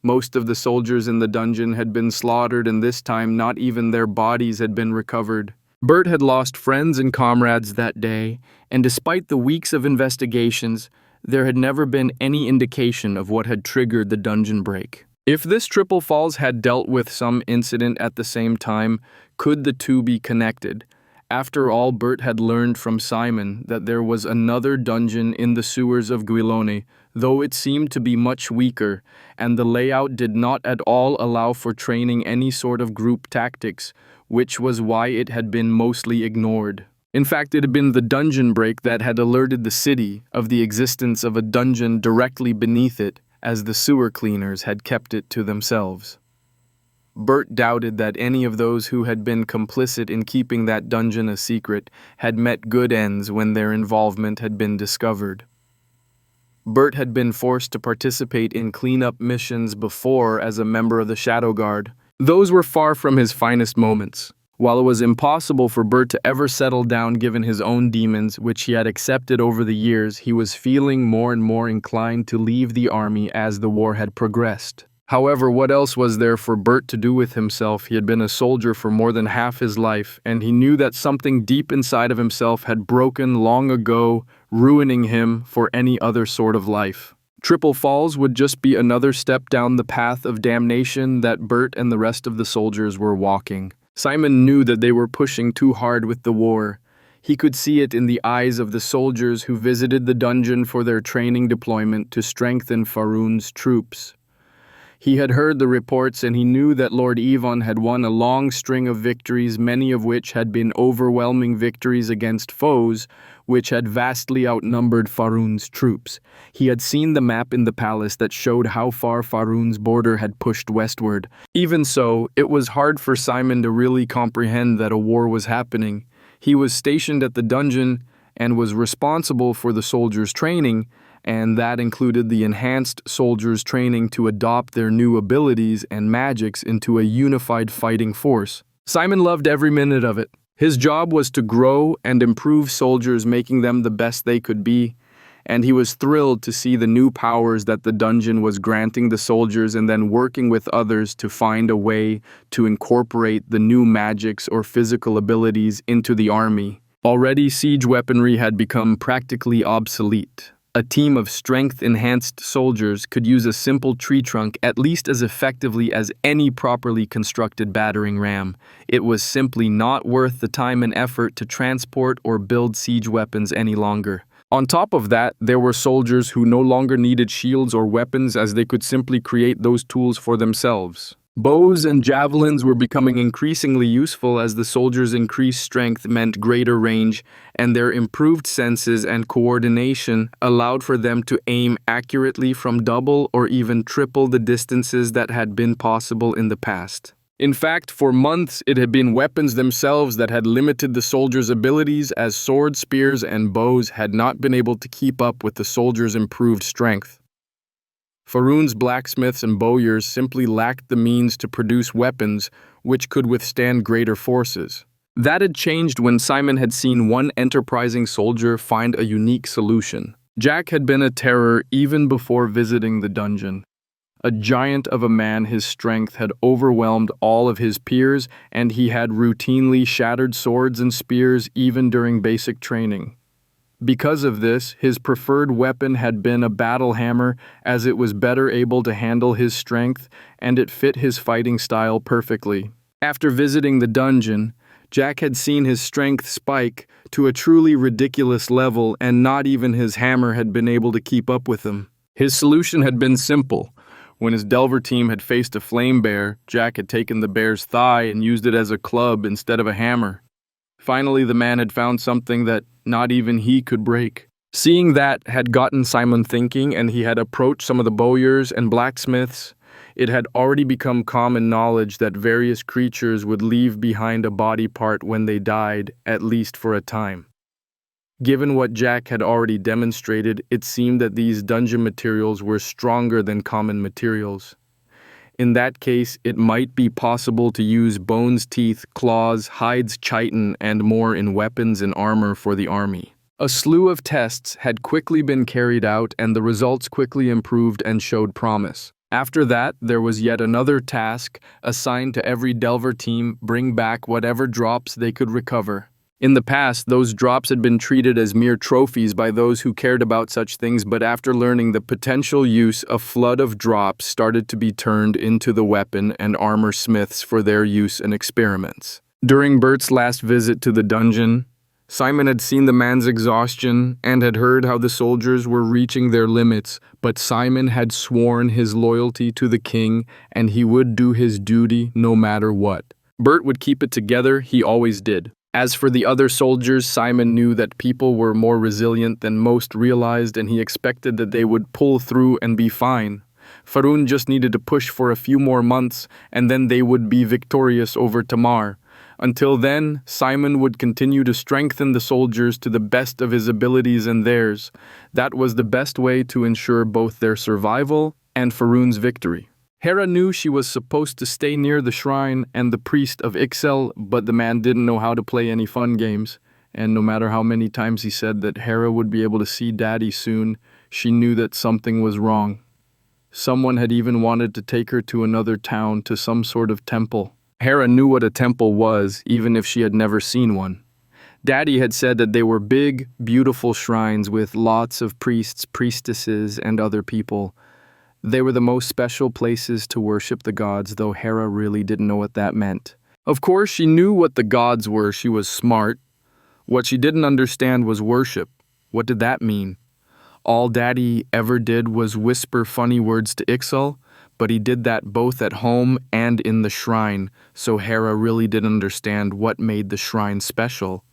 Most of the soldiers in the dungeon had been slaughtered, and this time not even their bodies had been recovered. Bert had lost friends and comrades that day, and despite the weeks of investigations, there had never been any indication of what had triggered the dungeon break. If this Triple Falls had dealt with some incident at the same time, could the two be connected? After all, Bert had learned from Simon that there was another dungeon in the sewers of Guilone, though it seemed to be much weaker, and the layout did not at all allow for training any sort of group tactics, which was why it had been mostly ignored. In fact, it had been the dungeon break that had alerted the city of the existence of a dungeon directly beneath it, as the sewer cleaners had kept it to themselves. Bert doubted that any of those who had been complicit in keeping that dungeon a secret had met good ends when their involvement had been discovered. Bert had been forced to participate in cleanup missions before as a member of the Shadow Guard. Those were far from his finest moments. While it was impossible for Bert to ever settle down given his own demons, which he had accepted over the years, he was feeling more and more inclined to leave the army as the war had progressed. However, what else was there for Bert to do with himself? He had been a soldier for more than half his life, and he knew that something deep inside of himself had broken long ago, ruining him for any other sort of life. Triple Falls would just be another step down the path of damnation that Bert and the rest of the soldiers were walking. Simon knew that they were pushing too hard with the war. He could see it in the eyes of the soldiers who visited the dungeon for their training deployment to strengthen Faroon's troops. He had heard the reports, and he knew that Lord Yvonne had won a long string of victories, many of which had been overwhelming victories against foes, which had vastly outnumbered Faroon's troops. He had seen the map in the palace that showed how far Faroon's border had pushed westward. Even so, it was hard for Simon to really comprehend that a war was happening. He was stationed at the dungeon and was responsible for the soldiers' training, and that included the enhanced soldiers' training to adopt their new abilities and magics into a unified fighting force. Simon loved every minute of it. His job was to grow and improve soldiers, making them the best they could be, and he was thrilled to see the new powers that the dungeon was granting the soldiers and then working with others to find a way to incorporate the new magics or physical abilities into the army. Already, siege weaponry had become practically obsolete. A team of strength-enhanced soldiers could use a simple tree trunk at least as effectively as any properly constructed battering ram. It was simply not worth the time and effort to transport or build siege weapons any longer. On top of that, there were soldiers who no longer needed shields or weapons as they could simply create those tools for themselves. Bows and javelins were becoming increasingly useful as the soldiers' increased strength meant greater range, and their improved senses and coordination allowed for them to aim accurately from double or even triple the distances that had been possible in the past. In fact, for months it had been weapons themselves that had limited the soldiers' abilities, as swords, spears, and bows had not been able to keep up with the soldiers' improved strength. Faroon's blacksmiths and bowyers simply lacked the means to produce weapons which could withstand greater forces. That had changed when Simon had seen one enterprising soldier find a unique solution. Jack had been a terror even before visiting the dungeon. A giant of a man, his strength had overwhelmed all of his peers, and he had routinely shattered swords and spears even during basic training. Because of this, his preferred weapon had been a battle hammer, as it was better able to handle his strength, and it fit his fighting style perfectly. After visiting the dungeon, Jack had seen his strength spike to a truly ridiculous level, and not even his hammer had been able to keep up with him. His solution had been simple. When his Delver team had faced a flame bear, Jack had taken the bear's thigh and used it as a club instead of a hammer. Finally, the man had found something that not even he could break. Seeing that had gotten Simon thinking, and he had approached some of the bowyers and blacksmiths. It had already become common knowledge that various creatures would leave behind a body part when they died, at least for a time. Given what Jack had already demonstrated, it seemed that these dungeon materials were stronger than common materials. In that case, it might be possible to use bones, teeth, claws, hides, chitin, and more in weapons and armor for the army. A slew of tests had quickly been carried out, and the results quickly improved and showed promise. After that, there was yet another task assigned to every Delver team: bring back whatever drops they could recover. In the past, those drops had been treated as mere trophies by those who cared about such things, but after learning the potential use, a flood of drops started to be turned into the weapon and armor smiths for their use and experiments. During Bert's last visit to the dungeon, Simon had seen the man's exhaustion and had heard how the soldiers were reaching their limits, but Simon had sworn his loyalty to the king, and he would do his duty no matter what. Bert would keep it together, he always did. As for the other soldiers, Simon knew that people were more resilient than most realized, and he expected that they would pull through and be fine. Faroon just needed to push for a few more months, and then they would be victorious over Tamar. Until then, Simon would continue to strengthen the soldiers to the best of his abilities and theirs. That was the best way to ensure both their survival and Faroon's victory. Hera knew she was supposed to stay near the shrine and the priest of Ixel, but the man didn't know how to play any fun games. And no matter how many times he said that Hera would be able to see Daddy soon, she knew that something was wrong. Someone had even wanted to take her to another town, to some sort of temple. Hera knew what a temple was, even if she had never seen one. Daddy had said that they were big, beautiful shrines with lots of priests, priestesses, and other people. They were the most special places to worship the gods, though Hera really didn't know what that meant. Of course, she knew what the gods were. She was smart. What she didn't understand was worship. What did that mean? All Daddy ever did was whisper funny words to Ixel, but he did that both at home and in the shrine, so Hera really didn't understand what made the shrine special.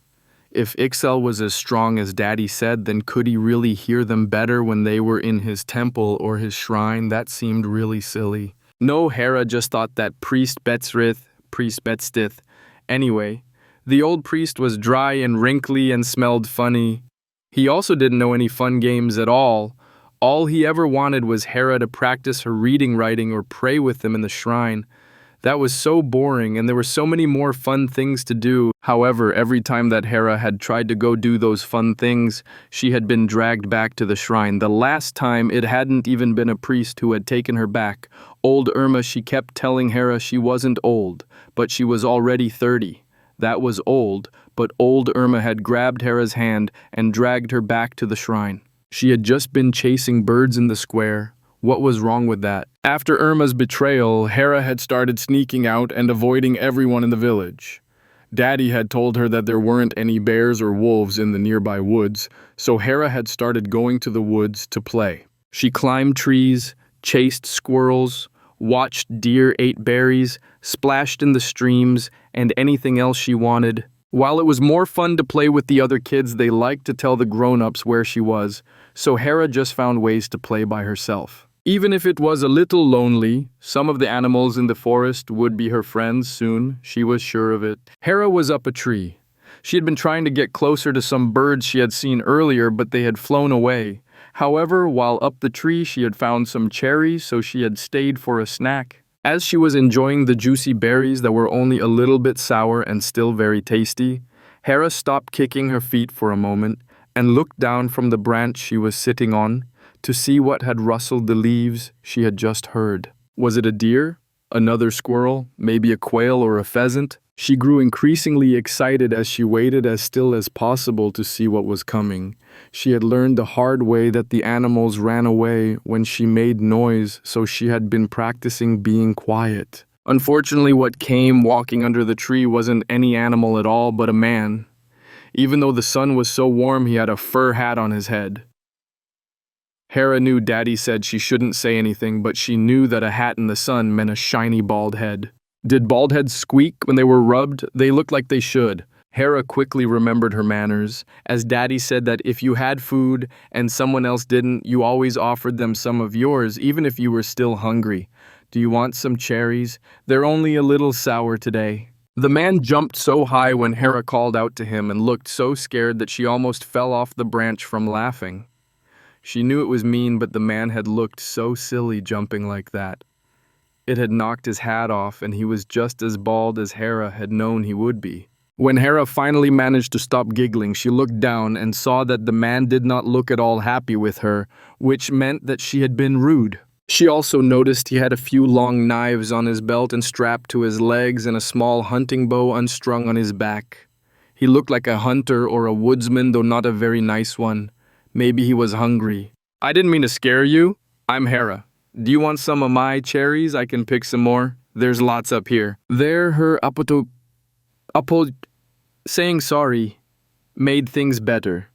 If Ixel was as strong as Daddy said, then could he really hear them better when they were in his temple or his shrine? That seemed really silly. No, Hera just thought that priest Betstith. Anyway, the old priest was dry and wrinkly and smelled funny. He also didn't know any fun games at all. All he ever wanted was Hera to practice her reading, writing, or pray with him in the shrine. That was so boring, and there were so many more fun things to do. However, every time that Hera had tried to go do those fun things, she had been dragged back to the shrine. The last time, it hadn't even been a priest who had taken her back. Old Irma, she kept telling Hera she wasn't old, but she was already 30. That was old, but old Irma had grabbed Hera's hand and dragged her back to the shrine. She had just been chasing birds in the square. What was wrong with that? After Irma's betrayal, Hera had started sneaking out and avoiding everyone in the village. Daddy had told her that there weren't any bears or wolves in the nearby woods, so Hera had started going to the woods to play. She climbed trees, chased squirrels, watched deer eat berries, splashed in the streams, and anything else she wanted. While it was more fun to play with the other kids, they liked to tell the grown-ups where she was, so Hera just found ways to play by herself. Even if it was a little lonely, some of the animals in the forest would be her friends soon, she was sure of it. Hera was up a tree. She had been trying to get closer to some birds she had seen earlier, but they had flown away. However, while up the tree, she had found some cherries, so she had stayed for a snack. As she was enjoying the juicy berries that were only a little bit sour and still very tasty, Hera stopped kicking her feet for a moment and looked down from the branch she was sitting on to see what had rustled the leaves she had just heard. Was it a deer? Another squirrel? Maybe a quail or a pheasant? She grew increasingly excited as she waited as still as possible to see what was coming. She had learned the hard way that the animals ran away when she made noise, so she had been practicing being quiet. Unfortunately, what came walking under the tree wasn't any animal at all, but a man. Even though the sun was so warm, he had a fur hat on his head. Hera knew Daddy said she shouldn't say anything, but she knew that a hat in the sun meant a shiny bald head. Did bald heads squeak when they were rubbed? They looked like they should. Hera quickly remembered her manners, as Daddy said that if you had food and someone else didn't, you always offered them some of yours, even if you were still hungry. Do you want some cherries? They're only a little sour today. The man jumped so high when Hera called out to him and looked so scared that she almost fell off the branch from laughing. She knew it was mean, but the man had looked so silly jumping like that. It had knocked his hat off, and he was just as bald as Hera had known he would be. When Hera finally managed to stop giggling, she looked down and saw that the man did not look at all happy with her, which meant that she had been rude. She also noticed he had a few long knives on his belt and strapped to his legs and a small hunting bow unstrung on his back. He looked like a hunter or a woodsman, though not a very nice one. Maybe he was hungry. I didn't mean to scare you. I'm Hera. Do you want some of my cherries? I can pick some more. There's lots up here. There, her saying sorry made things better.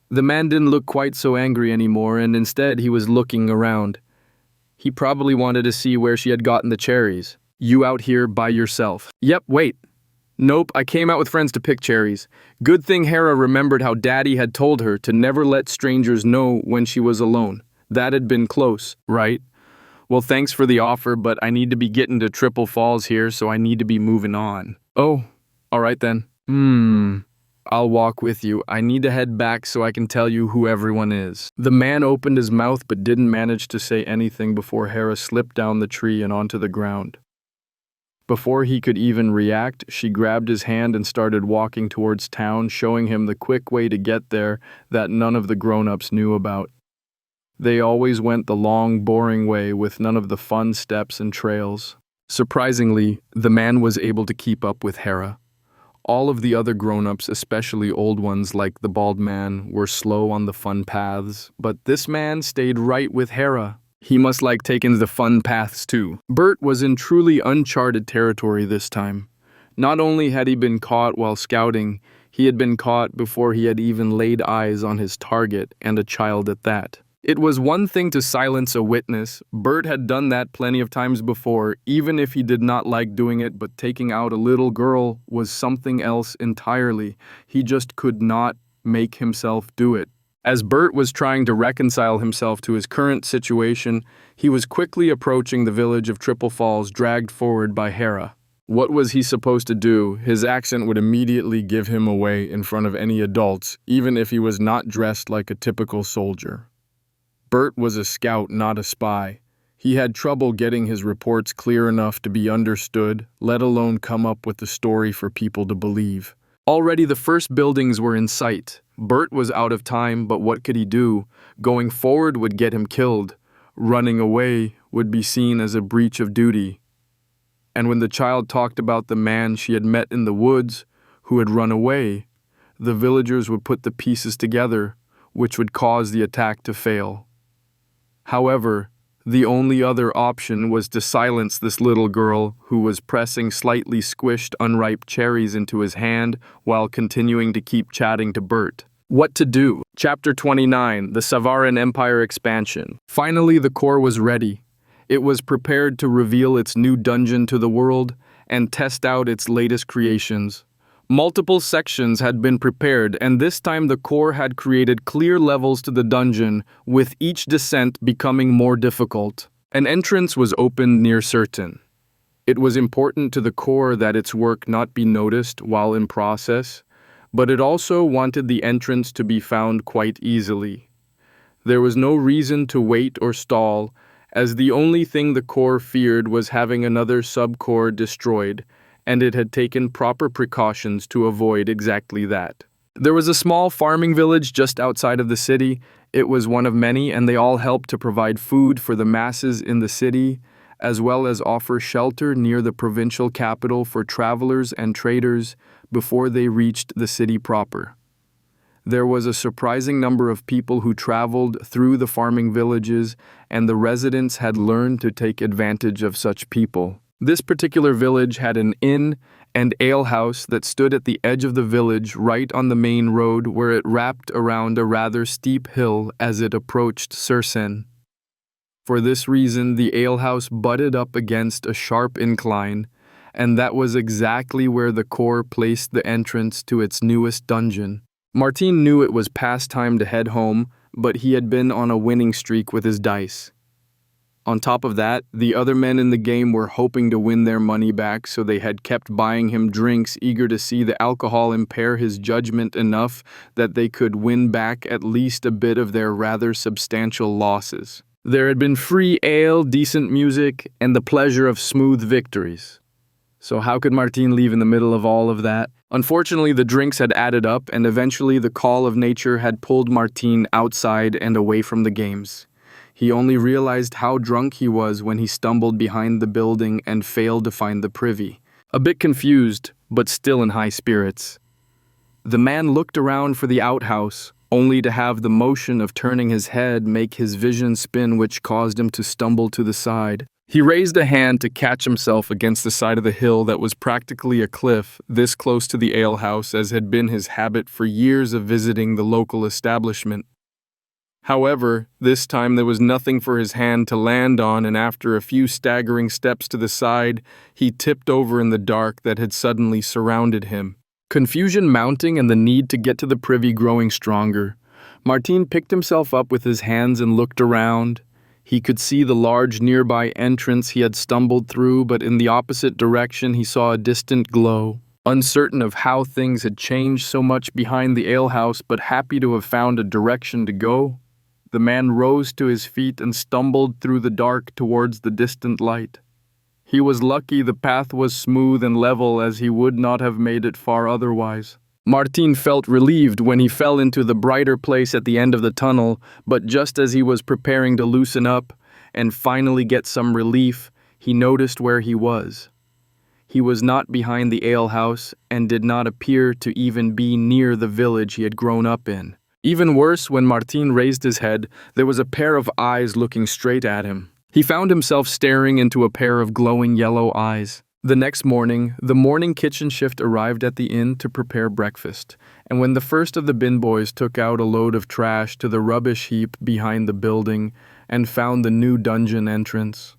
The man didn't look quite so angry anymore, and instead he was looking around. He probably wanted to see where she had gotten the cherries. You out here by yourself? Yep, wait. Nope, I came out with friends to pick cherries. Good thing Hera remembered how Daddy had told her to never let strangers know when she was alone. That had been close, right? Well, thanks for the offer, but I need to be getting to Triple Falls here, so I need to be moving on. Oh, all right then. I'll walk with you. I need to head back so I can tell you who everyone is. The man opened his mouth but didn't manage to say anything before Hera slipped down the tree and onto the ground. Before he could even react, she grabbed his hand and started walking towards town, showing him the quick way to get there that none of the grown-ups knew about. They always went the long, boring way with none of the fun steps and trails. Surprisingly, the man was able to keep up with Hera. All of the other grown-ups, especially old ones like the bald man, were slow on the fun paths, but this man stayed right with Hera. He must like taking the fun paths too. Bert was in truly uncharted territory this time. Not only had he been caught while scouting, he had been caught before he had even laid eyes on his target, and a child at that. It was one thing to silence a witness. Bert had done that plenty of times before, even if he did not like doing it, but taking out a little girl was something else entirely. He just could not make himself do it. As Bert was trying to reconcile himself to his current situation, he was quickly approaching the village of Triple Falls, dragged forward by Hera. What was he supposed to do? His accent would immediately give him away in front of any adults, even if he was not dressed like a typical soldier. Bert was a scout, not a spy. He had trouble getting his reports clear enough to be understood, let alone come up with a story for people to believe. Already the first buildings were in sight. Bert was out of time, but what could he do? Going forward would get him killed. Running away would be seen as a breach of duty. And when the child talked about the man she had met in the woods, who had run away, the villagers would put the pieces together, which would cause the attack to fail. However, the only other option was to silence this little girl who was pressing slightly squished unripe cherries into his hand while continuing to keep chatting to Bert. What to do? Chapter 29, the Savaran Empire Expansion. Finally, the core was ready. It was prepared to reveal its new dungeon to the world and test out its latest creations. Multiple sections had been prepared, and this time the core had created clear levels to the dungeon, with each descent becoming more difficult. An entrance was opened near certain. It was important to the core that its work not be noticed while in process, but it also wanted the entrance to be found quite easily. There was no reason to wait or stall, as the only thing the core feared was having another sub-core destroyed, and it had taken proper precautions to avoid exactly that. There was a small farming village just outside of the city. It was one of many, and they all helped to provide food for the masses in the city, as well as offer shelter near the provincial capital for travelers and traders before they reached the city proper. There was a surprising number of people who traveled through the farming villages, and the residents had learned to take advantage of such people. This particular village had an inn and alehouse that stood at the edge of the village right on the main road, where it wrapped around a rather steep hill as it approached Sursen. For this reason, the alehouse butted up against a sharp incline, and that was exactly where the core placed the entrance to its newest dungeon. Martin knew it was past time to head home, but he had been on a winning streak with his dice. On top of that, the other men in the game were hoping to win their money back, so they had kept buying him drinks, eager to see the alcohol impair his judgment enough that they could win back at least a bit of their rather substantial losses. There had been free ale, decent music, and the pleasure of smooth victories. So how could Martin leave in the middle of all of that? Unfortunately, the drinks had added up, and eventually the call of nature had pulled Martin outside and away from the games. He only realized how drunk he was when he stumbled behind the building and failed to find the privy. A bit confused, but still in high spirits. The man looked around for the outhouse, only to have the motion of turning his head make his vision spin, which caused him to stumble to the side. He raised a hand to catch himself against the side of the hill that was practically a cliff, this close to the alehouse as had been his habit for years of visiting the local establishment. However, this time there was nothing for his hand to land on, and after a few staggering steps to the side, he tipped over in the dark that had suddenly surrounded him. Confusion mounting and the need to get to the privy growing stronger, Martin picked himself up with his hands and looked around. He could see the large nearby entrance he had stumbled through, but in the opposite direction he saw a distant glow. Uncertain of how things had changed so much behind the alehouse, but happy to have found a direction to go, the man rose to his feet and stumbled through the dark towards the distant light. He was lucky the path was smooth and level, as he would not have made it far otherwise. Martin felt relieved when he fell into the brighter place at the end of the tunnel, but just as he was preparing to loosen up and finally get some relief, he noticed where he was. He was not behind the alehouse and did not appear to even be near the village he had grown up in. Even worse, when Martin raised his head, there was a pair of eyes looking straight at him. He found himself staring into a pair of glowing yellow eyes. The next morning, the morning kitchen shift arrived at the inn to prepare breakfast, and when the first of the bin boys took out a load of trash to the rubbish heap behind the building and found the new dungeon entrance,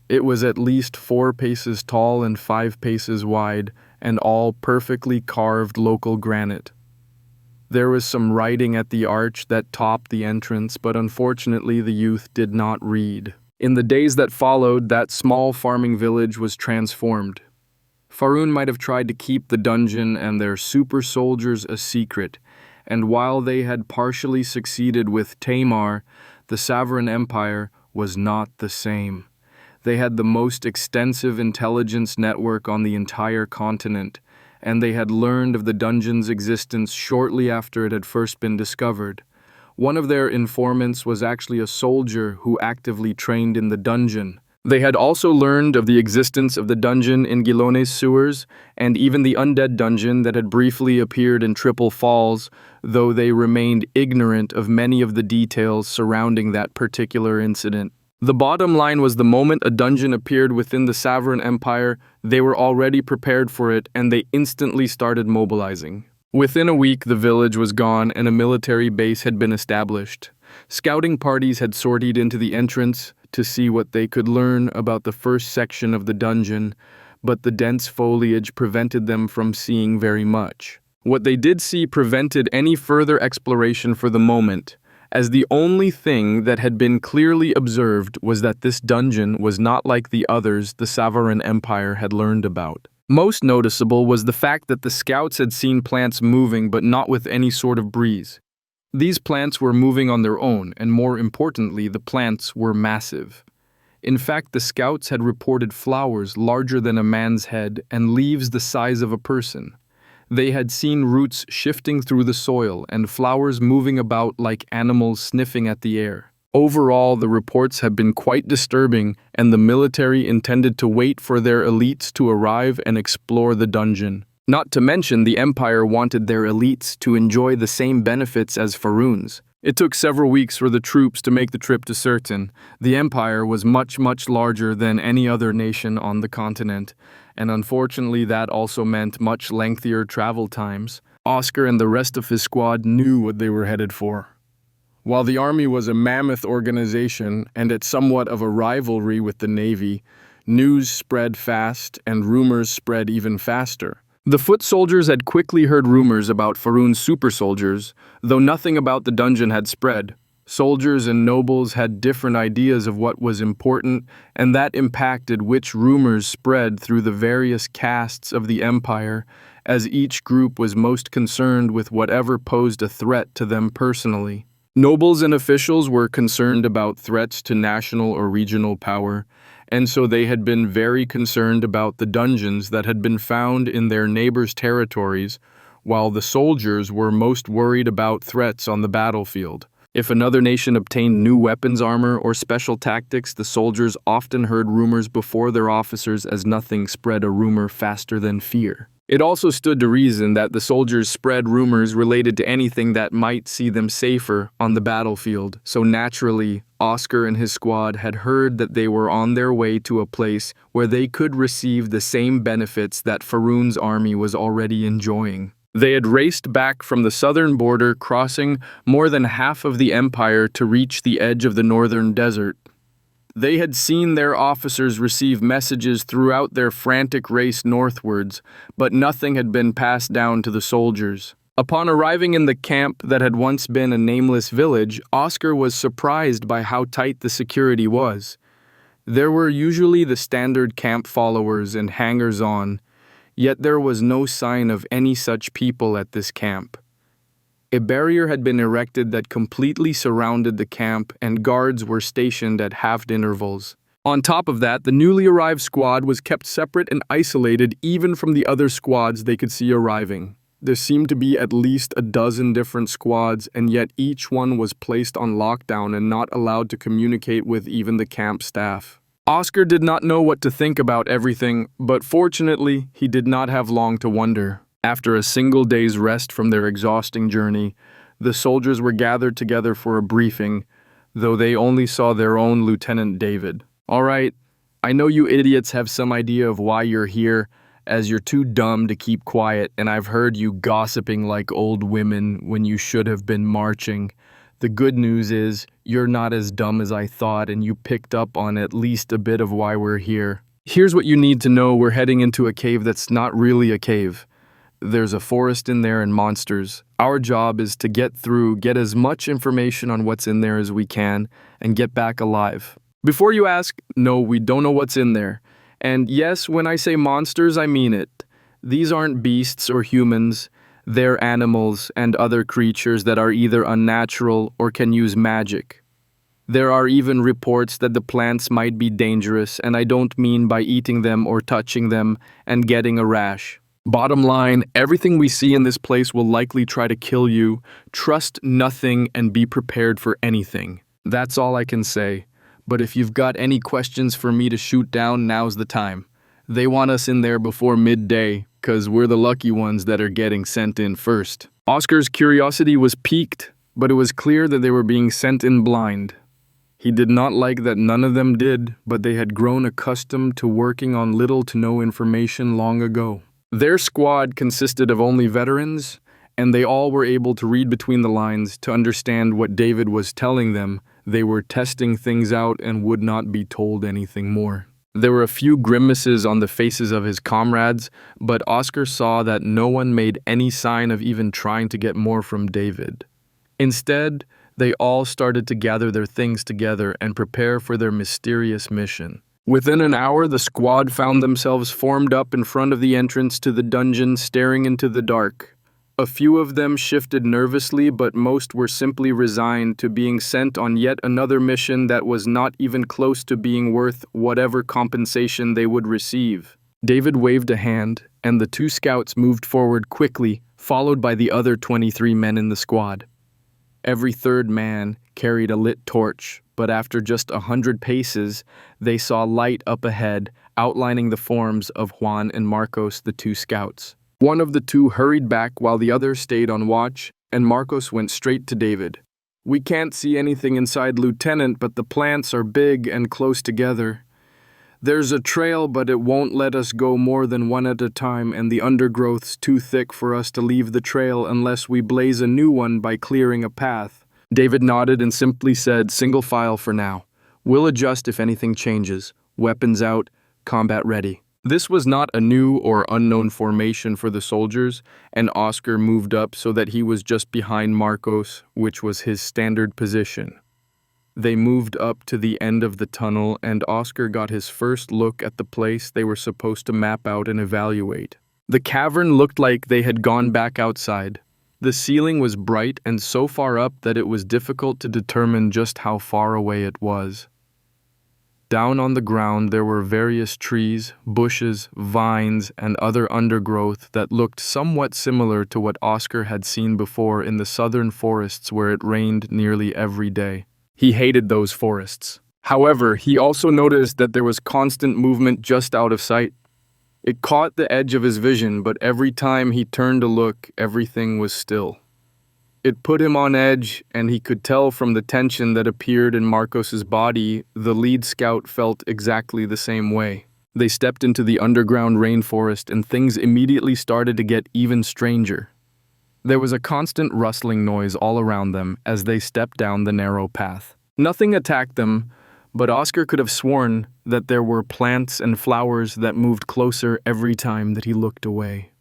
it was at least 4 paces tall and 5 paces wide, and all perfectly carved local granite. There was some writing at the arch that topped the entrance, but unfortunately the youth did not read. In the days that followed, that small farming village was transformed. Faroon might have tried to keep the dungeon and their super soldiers a secret, and while they had partially succeeded with Tamar, the Sovereign Empire was not the same. They had the most extensive intelligence network on the entire continent, and they had learned of the dungeon's existence shortly after it had first been discovered. One of their informants was actually a soldier who actively trained in the dungeon. They had also learned of the existence of the dungeon in Gilone's sewers, and even the undead dungeon that had briefly appeared in Triple Falls, though they remained ignorant of many of the details surrounding that particular incident. The bottom line was the moment a dungeon appeared within the Sovereign Empire, they were already prepared for it, and they instantly started mobilizing. Within a week, the village was gone and a military base had been established. Scouting parties had sortied into the entrance to see what they could learn about the first section of the dungeon, but the dense foliage prevented them from seeing very much. What they did see prevented any further exploration for the moment, as the only thing that had been clearly observed was that this dungeon was not like the others the Sovereign Empire had learned about. Most noticeable was the fact that the scouts had seen plants moving but not with any sort of breeze. These plants were moving on their own, and more importantly, the plants were massive. In fact, the scouts had reported flowers larger than a man's head and leaves the size of a person. They had seen roots shifting through the soil and flowers moving about like animals sniffing at the air. Overall, the reports had been quite disturbing, and the military intended to wait for their elites to arrive and explore the dungeon. Not to mention, the Empire wanted their elites to enjoy the same benefits as Faroon's. It took several weeks for the troops to make the trip to Certain. The Empire was much, much larger than any other nation on the continent, and unfortunately that also meant much lengthier travel times. Oscar and the rest of his squad knew what they were headed for. While the army was a mammoth organization and at somewhat of a rivalry with the Navy, news spread fast and rumors spread even faster. The foot soldiers had quickly heard rumors about Faroon's super soldiers, though nothing about the dungeon had spread. Soldiers and nobles had different ideas of what was important, and that impacted which rumors spread through the various castes of the empire, as each group was most concerned with whatever posed a threat to them personally. Nobles and officials were concerned about threats to national or regional power, and so they had been very concerned about the dungeons that had been found in their neighbors' territories, while the soldiers were most worried about threats on the battlefield. If another nation obtained new weapons armor or special tactics, the soldiers often heard rumors before their officers, as nothing spread a rumor faster than fear. It also stood to reason that the soldiers spread rumors related to anything that might see them safer on the battlefield, so naturally, Oscar and his squad had heard that they were on their way to a place where they could receive the same benefits that Faroon's army was already enjoying. They had raced back from the southern border, crossing more than half of the empire to reach the edge of the northern desert. They had seen their officers receive messages throughout their frantic race northwards, but nothing had been passed down to the soldiers. Upon arriving in the camp that had once been a nameless village, Oscar was surprised by how tight the security was. There were usually the standard camp followers and hangers-on, yet there was no sign of any such people at this camp. A barrier had been erected that completely surrounded the camp, and guards were stationed at halved intervals. On top of that, the newly arrived squad was kept separate and isolated even from the other squads they could see arriving. There seemed to be at least a dozen different squads, and yet each one was placed on lockdown and not allowed to communicate with even the camp staff. Oscar did not know what to think about everything, but fortunately, he did not have long to wonder. After a single day's rest from their exhausting journey, the soldiers were gathered together for a briefing, though they only saw their own Lieutenant David. "All right, I know you idiots have some idea of why you're here, as you're too dumb to keep quiet, and I've heard you gossiping like old women when you should have been marching. The good news is, you're not as dumb as I thought, and you picked up on at least a bit of why we're here. Here's what you need to know: we're heading into a cave that's not really a cave. There's a forest in there and monsters. Our job is to get through, get as much information on what's in there as we can, and get back alive." Before you ask, no, we don't know what's in there. And yes, when I say monsters, I mean it. These aren't beasts or humans. They're animals and other creatures that are either unnatural or can use magic. There are even reports that the plants might be dangerous, and I don't mean by eating them or touching them and getting a rash. Bottom line, everything we see in this place will likely try to kill you. Trust nothing and be prepared for anything. That's all I can say. But if you've got any questions for me to shoot down, now's the time. They want us in there before midday, 'cause we're the lucky ones that are getting sent in first. Oscar's curiosity was piqued, but it was clear that they were being sent in blind. He did not like that none of them did, but they had grown accustomed to working on little to no information long ago. Their squad consisted of only veterans, and they all were able to read between the lines to understand what David was telling them. They were testing things out and would not be told anything more. There were a few grimaces on the faces of his comrades, but Oscar saw that no one made any sign of even trying to get more from David. Instead, they all started to gather their things together and prepare for their mysterious mission. Within an hour, the squad found themselves formed up in front of the entrance to the dungeon, staring into the dark. A few of them shifted nervously, but most were simply resigned to being sent on yet another mission that was not even close to being worth whatever compensation they would receive. David waved a hand, and the two scouts moved forward quickly, followed by the other 23 men in the squad. Every third man carried a lit torch, but after just 100 paces, they saw light up ahead, outlining the forms of Juan and Marcos, the two scouts. One of the two hurried back while the other stayed on watch, and Marcos went straight to David. "We can't see anything inside, Lieutenant, but the plants are big and close together. There's a trail, but it won't let us go more than one at a time, and the undergrowth's too thick for us to leave the trail unless we blaze a new one by clearing a path." David nodded and simply said, "Single file for now. We'll adjust if anything changes. Weapons out, combat ready." This was not a new or unknown formation for the soldiers, and Oscar moved up so that he was just behind Marcos, which was his standard position. They moved up to the end of the tunnel, and Oscar got his first look at the place they were supposed to map out and evaluate. The cavern looked like they had gone back outside. The ceiling was bright and so far up that it was difficult to determine just how far away it was. Down on the ground there were various trees, bushes, vines, and other undergrowth that looked somewhat similar to what Oscar had seen before in the southern forests where it rained nearly every day. He hated those forests. However, he also noticed that there was constant movement just out of sight. It caught the edge of his vision, but every time he turned to look, everything was still. It put him on edge, and he could tell from the tension that appeared in Marcos's body, the lead scout felt exactly the same way. They stepped into the underground rainforest, and things immediately started to get even stranger. There was a constant rustling noise all around them as they stepped down the narrow path. Nothing attacked them, but Oscar could have sworn that there were plants and flowers that moved closer every time that he looked away.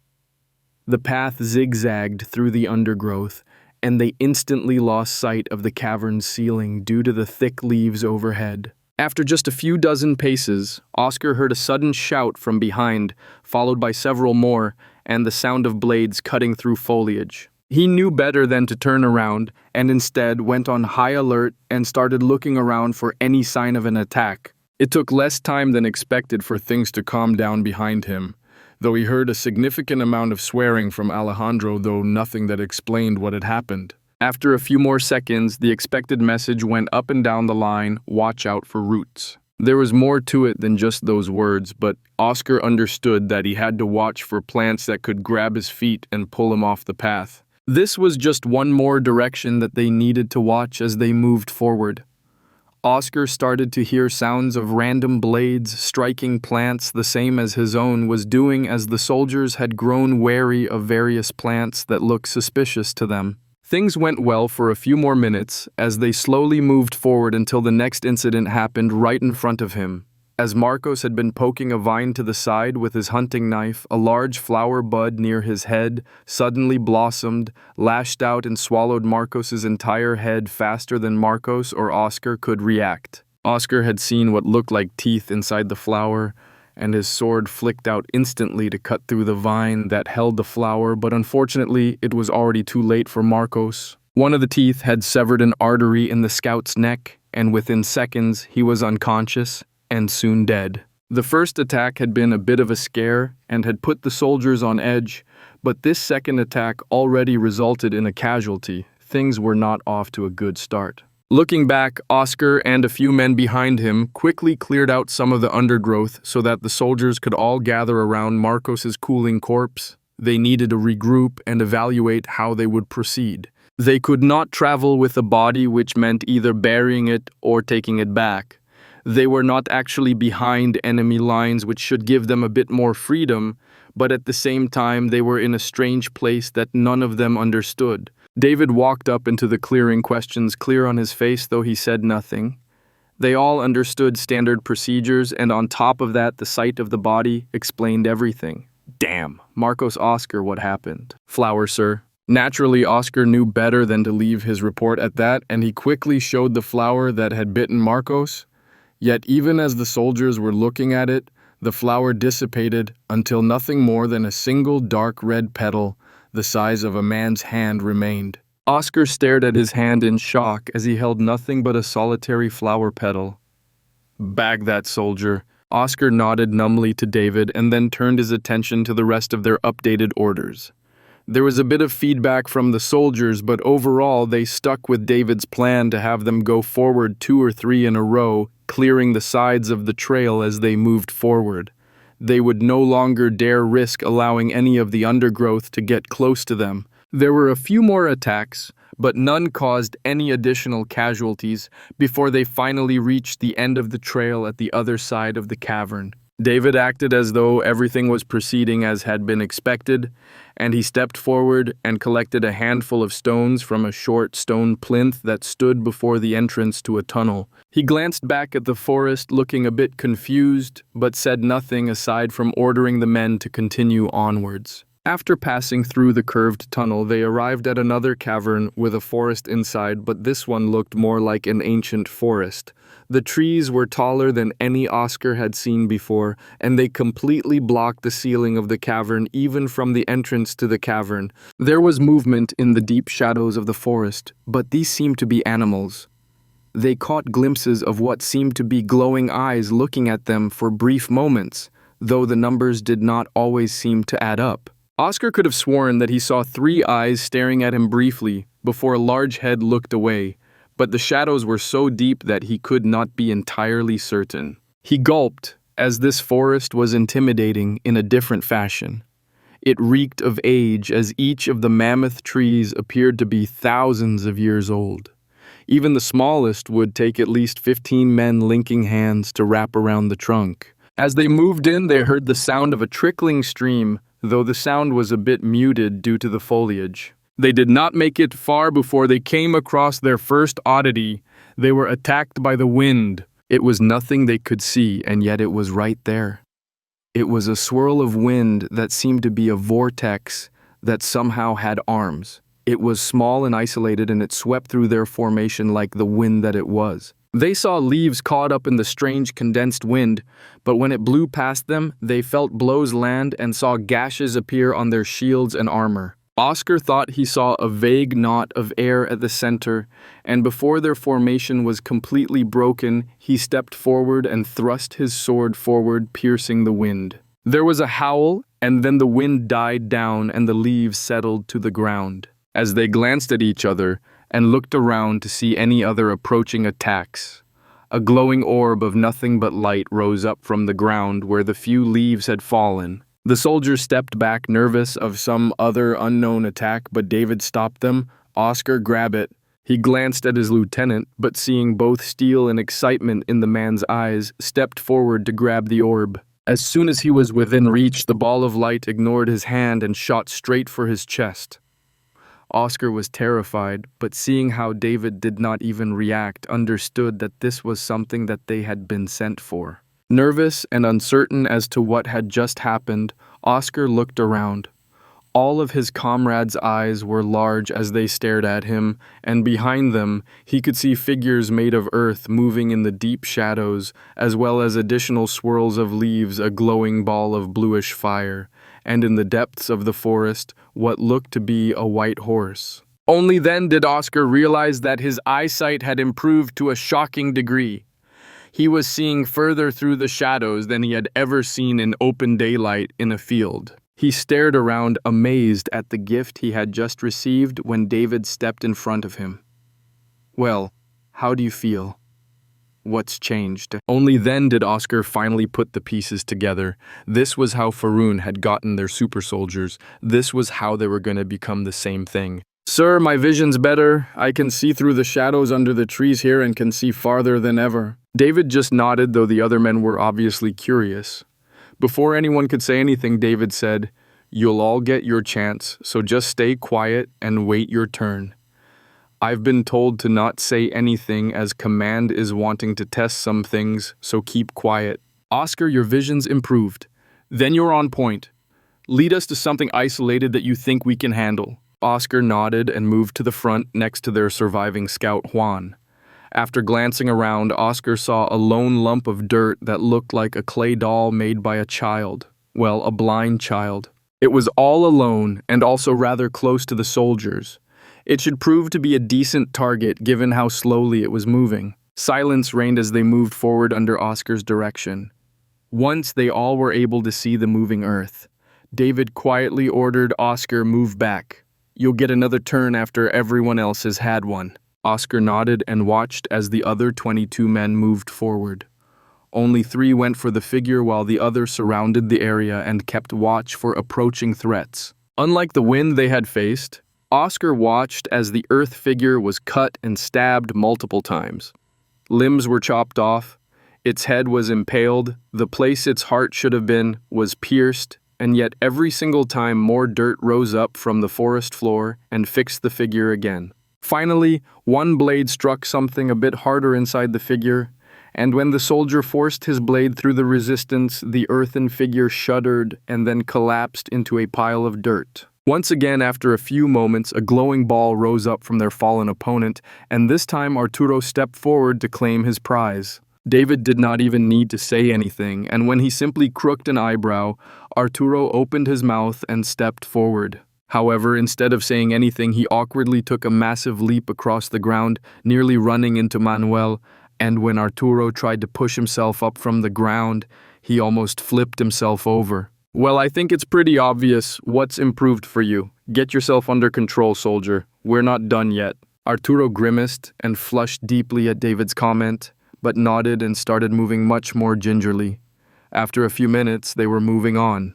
The path zigzagged through the undergrowth, and they instantly lost sight of the cavern's ceiling due to the thick leaves overhead. After just a few dozen paces, Oscar heard a sudden shout from behind, followed by several more, and the sound of blades cutting through foliage. He knew better than to turn around, and instead went on high alert and started looking around for any sign of an attack. It took less time than expected for things to calm down behind him, though he heard a significant amount of swearing from Alejandro, though nothing that explained what had happened. After a few more seconds, the expected message went up and down the line, "Watch out for roots." There was more to it than just those words, but Oscar understood that he had to watch for plants that could grab his feet and pull him off the path. This was just one more direction that they needed to watch as they moved forward. Oscar started to hear sounds of random blades striking plants the same as his own was doing as the soldiers had grown wary of various plants that looked suspicious to them. Things went well for a few more minutes as they slowly moved forward until the next incident happened right in front of him. As Marcos had been poking a vine to the side with his hunting knife, a large flower bud near his head suddenly blossomed, lashed out and swallowed Marcos's entire head faster than Marcos or Oscar could react. Oscar had seen what looked like teeth inside the flower, and his sword flicked out instantly to cut through the vine that held the flower, but unfortunately it was already too late for Marcos. One of the teeth had severed an artery in the scout's neck, and within seconds he was unconscious and soon dead. The first attack had been a bit of a scare and had put the soldiers on edge, but this second attack already resulted in a casualty. Things were not off to a good start. Looking back, Oscar and a few men behind him quickly cleared out some of the undergrowth so that the soldiers could all gather around Marcos's cooling corpse. They needed to regroup and evaluate how they would proceed. They could not travel with a body, which meant either burying it or taking it back. They were not actually behind enemy lines, which should give them a bit more freedom, but at the same time they were in a strange place that none of them understood. David walked up into the clearing, questions clear on his face, though he said nothing. They all understood standard procedures, and on top of that, the sight of the body explained everything. Damn, Marcos, Oscar, what happened? Flower, sir. Naturally, Oscar knew better than to leave his report at that, and he quickly showed the flower that had bitten Marcos. Yet even as the soldiers were looking at it, the flower dissipated until nothing more than a single dark red petal the size of a man's hand remained. Oscar stared at his hand in shock as he held nothing but a solitary flower petal. Bag that, soldier. Oscar nodded numbly to David and then turned his attention to the rest of their updated orders. There was a bit of feedback from the soldiers, but overall they stuck with David's plan to have them go forward 2 or 3 in a row, clearing the sides of the trail as they moved forward. They would no longer dare risk allowing any of the undergrowth to get close to them. There were a few more attacks, but none caused any additional casualties before they finally reached the end of the trail at the other side of the cavern. David acted as though everything was proceeding as had been expected, and he stepped forward and collected a handful of stones from a short stone plinth that stood before the entrance to a tunnel. He glanced back at the forest, looking a bit confused, but said nothing aside from ordering the men to continue onwards. After passing through the curved tunnel, they arrived at another cavern with a forest inside, but this one looked more like an ancient forest. The trees were taller than any Oscar had seen before, and they completely blocked the ceiling of the cavern, even from the entrance to the cavern. There was movement in the deep shadows of the forest, but these seemed to be animals. They caught glimpses of what seemed to be glowing eyes looking at them for brief moments, though the numbers did not always seem to add up. Oscar could have sworn that he saw 3 eyes staring at him briefly before a large head looked away, but the shadows were so deep that he could not be entirely certain. He gulped, as this forest was intimidating in a different fashion. It reeked of age, as each of the mammoth trees appeared to be thousands of years old. Even the smallest would take at least 15 men linking hands to wrap around the trunk. As they moved in, they heard the sound of a trickling stream, though the sound was a bit muted due to the foliage. They did not make it far before they came across their first oddity. They were attacked by the wind. It was nothing they could see, and yet it was right there. It was a swirl of wind that seemed to be a vortex that somehow had arms. It was small and isolated, and it swept through their formation like the wind that it was. They saw leaves caught up in the strange condensed wind, but when it blew past them, they felt blows land and saw gashes appear on their shields and armor. Oscar thought he saw a vague knot of air at the center, and before their formation was completely broken, he stepped forward and thrust his sword forward, piercing the wind. There was a howl, and then the wind died down and the leaves settled to the ground. As they glanced at each other and looked around to see any other approaching attacks, a glowing orb of nothing but light rose up from the ground where the few leaves had fallen. The soldiers stepped back, nervous of some other unknown attack, but David stopped them. Oscar, grab it. He glanced at his lieutenant, but seeing both steel and excitement in the man's eyes, stepped forward to grab the orb. As soon as he was within reach, the ball of light ignored his hand and shot straight for his chest. Oscar was terrified, but seeing how David did not even react, understood that this was something that they had been sent for. Nervous and uncertain as to what had just happened, Oscar looked around. All of his comrades' eyes were large as they stared at him, and behind them he could see figures made of earth moving in the deep shadows, as well as additional swirls of leaves, a glowing ball of bluish fire, and in the depths of the forest, what looked to be a white horse. Only then did Oscar realize that his eyesight had improved to a shocking degree. He was seeing further through the shadows than he had ever seen in open daylight in a field. He stared around, amazed at the gift he had just received when David stepped in front of him. "Well, how do you feel? What's changed?" Only then did Oscar finally put the pieces together. This was how Faroon had gotten their super soldiers. This was how they were going to become the same thing. "Sir, my vision's better. I can see through the shadows under the trees here and can see farther than ever." David just nodded, though the other men were obviously curious. Before anyone could say anything, David said, "You'll all get your chance, so just stay quiet and wait your turn. I've been told to not say anything as command is wanting to test some things, so keep quiet." "Oscar, your vision's improved. Then you're on point. Lead us to something isolated that you think we can handle." Oscar nodded and moved to the front next to their surviving scout Juan. After glancing around, Oscar saw a lone lump of dirt that looked like a clay doll made by a child. Well, a blind child. It was all alone and also rather close to the soldiers. It should prove to be a decent target given how slowly it was moving. Silence reigned as they moved forward under Oscar's direction. Once they all were able to see the moving earth, David quietly ordered Oscar, "Move back. You'll get another turn after everyone else has had one." Oscar nodded and watched as the other 22 men moved forward. Only 3 went for the figure while the others surrounded the area and kept watch for approaching threats. Unlike the wind they had faced, Oscar watched as the earth figure was cut and stabbed multiple times. Limbs were chopped off, its head was impaled, the place its heart should have been was pierced, and yet every single time more dirt rose up from the forest floor and fixed the figure again. Finally, one blade struck something a bit harder inside the figure, and when the soldier forced his blade through the resistance, the earthen figure shuddered and then collapsed into a pile of dirt. Once again, after a few moments, a glowing ball rose up from their fallen opponent, and this time Arturo stepped forward to claim his prize. David did not even need to say anything, and when he simply crooked an eyebrow, Arturo opened his mouth and stepped forward. However, instead of saying anything, he awkwardly took a massive leap across the ground, nearly running into Manuel, and when Arturo tried to push himself up from the ground, he almost flipped himself over. "Well, I think it's pretty obvious what's improved for you. Get yourself under control, soldier. We're not done yet." Arturo grimaced and flushed deeply at David's comment, but nodded and started moving much more gingerly. After a few minutes, they were moving on.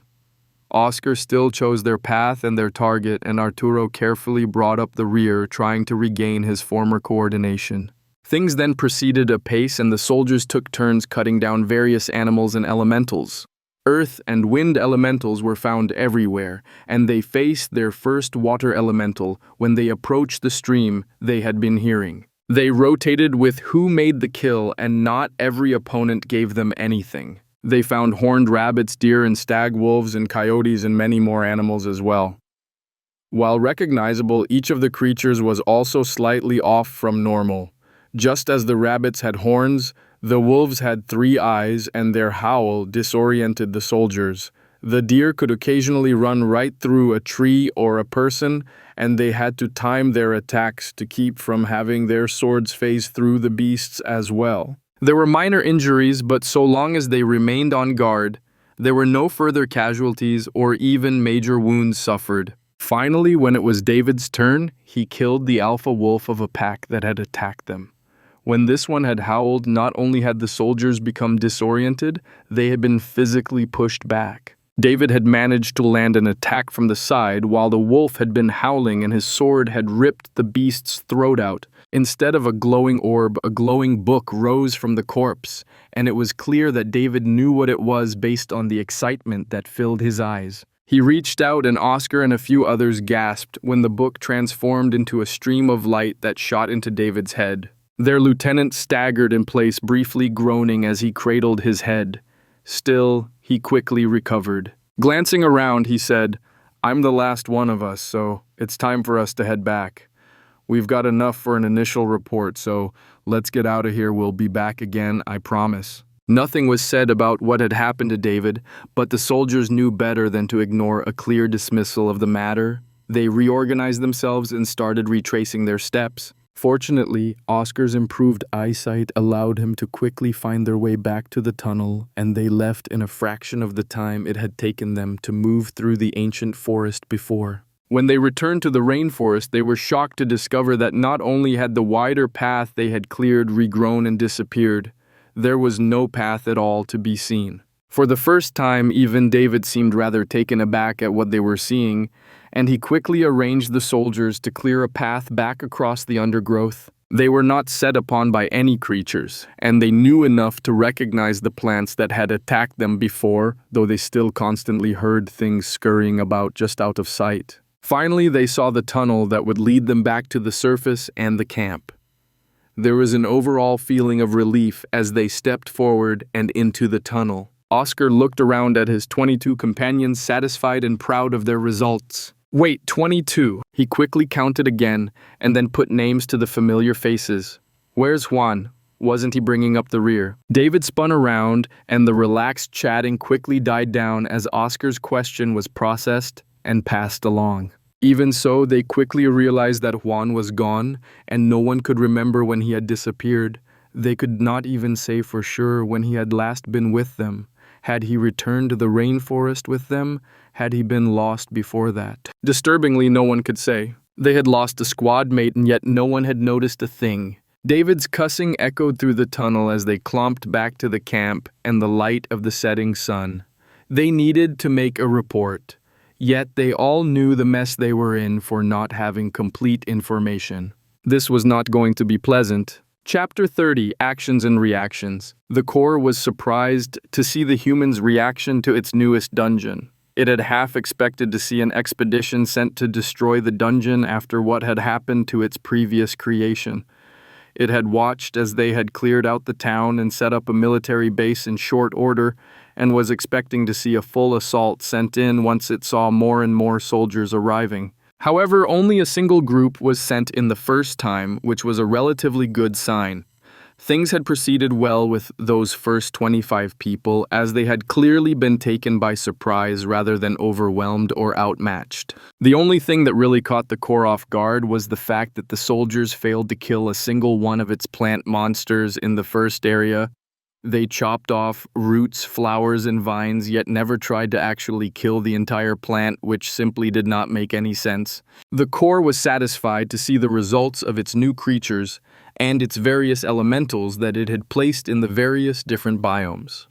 Oscar still chose their path and their target, and Arturo carefully brought up the rear, trying to regain his former coordination. Things then proceeded apace, and the soldiers took turns cutting down various animals and elementals. Earth and wind elementals were found everywhere, and they faced their first water elemental when they approached the stream they had been hearing. They rotated with who made the kill, and not every opponent gave them anything. They found horned rabbits, deer and stag wolves and coyotes and many more animals as well. While recognizable, each of the creatures was also slightly off from normal. Just as the rabbits had horns, the wolves had 3 eyes, and their howl disoriented the soldiers. The deer could occasionally run right through a tree or a person, and they had to time their attacks to keep from having their swords phase through the beasts as well. There were minor injuries, but so long as they remained on guard, there were no further casualties or even major wounds suffered. Finally, when it was David's turn, he killed the alpha wolf of a pack that had attacked them. When this one had howled, not only had the soldiers become disoriented, they had been physically pushed back. David had managed to land an attack from the side while the wolf had been howling and his sword had ripped the beast's throat out. Instead of a glowing orb, a glowing book rose from the corpse, and it was clear that David knew what it was based on the excitement that filled his eyes. He reached out and Oscar and a few others gasped when the book transformed into a stream of light that shot into David's head. Their lieutenant staggered in place, briefly groaning as he cradled his head. Still, he quickly recovered. Glancing around, he said, "I'm the last one of us, so it's time for us to head back. We've got enough for an initial report, so let's get out of here. We'll be back again, I promise." Nothing was said about what had happened to David, but the soldiers knew better than to ignore a clear dismissal of the matter. They reorganized themselves and started retracing their steps. Fortunately, Oscar's improved eyesight allowed him to quickly find their way back to the tunnel, and they left in a fraction of the time it had taken them to move through the ancient forest before. When they returned to the rainforest, they were shocked to discover that not only had the wider path they had cleared regrown and disappeared, there was no path at all to be seen. For the first time, even David seemed rather taken aback at what they were seeing, and he quickly arranged the soldiers to clear a path back across the undergrowth. They were not set upon by any creatures, and they knew enough to recognize the plants that had attacked them before, though they still constantly heard things scurrying about just out of sight. Finally, they saw the tunnel that would lead them back to the surface and the camp. There was an overall feeling of relief as they stepped forward and into the tunnel. Oscar looked around at his 22 companions, satisfied and proud of their results. Wait, 22. He quickly counted again and then put names to the familiar faces. Where's Juan? Wasn't he bringing up the rear? David spun around and the relaxed chatting quickly died down as Oscar's question was processed and passed along. Even so, they quickly realized that Juan was gone and no one could remember when he had disappeared. They could not even say for sure when he had last been with them. Had he returned to the rainforest with them? Had he been lost before that? Disturbingly, no one could say. They had lost a squad mate and yet no one had noticed a thing. David's cussing echoed through the tunnel as they clomped back to the camp and the light of the setting sun. They needed to make a report. Yet they all knew the mess they were in for not having complete information. This was not going to be pleasant. Chapter 30, Actions and Reactions. The Corps was surprised to see the humans' reaction to its newest dungeon. It had half expected to see an expedition sent to destroy the dungeon after what had happened to its previous creation. It had watched as they had cleared out the town and set up a military base in short order, and was expecting to see a full assault sent in once it saw more and more soldiers arriving. However, only a single group was sent in the first time, which was a relatively good sign. Things had proceeded well with those first 25 people, as they had clearly been taken by surprise rather than overwhelmed or outmatched. The only thing that really caught the Corps off guard was the fact that the soldiers failed to kill a single one of its plant monsters in the first area. They chopped off roots, flowers, and vines, yet never tried to actually kill the entire plant, which simply did not make any sense. The Corps was satisfied to see the results of its new creatures and its various elementals that it had placed in the various different biomes.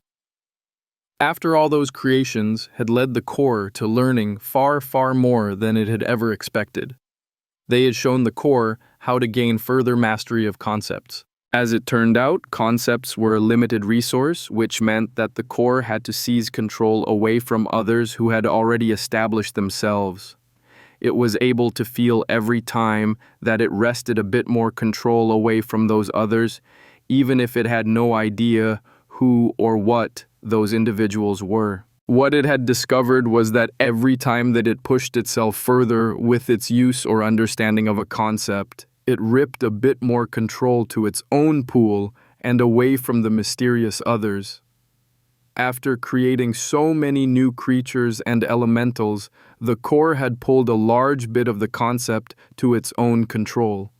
After all those creations had led the Corps to learning far, far more than it had ever expected. They had shown the Corps how to gain further mastery of concepts. As it turned out, concepts were a limited resource, which meant that the Corps had to seize control away from others who had already established themselves. It was able to feel every time that it wrested a bit more control away from those others, even if it had no idea who or what those individuals were. What it had discovered was that every time that it pushed itself further with its use or understanding of a concept, it ripped a bit more control to its own pool and away from the mysterious others. After creating so many new creatures and elementals, the core had pulled a large bit of the concept to its own control.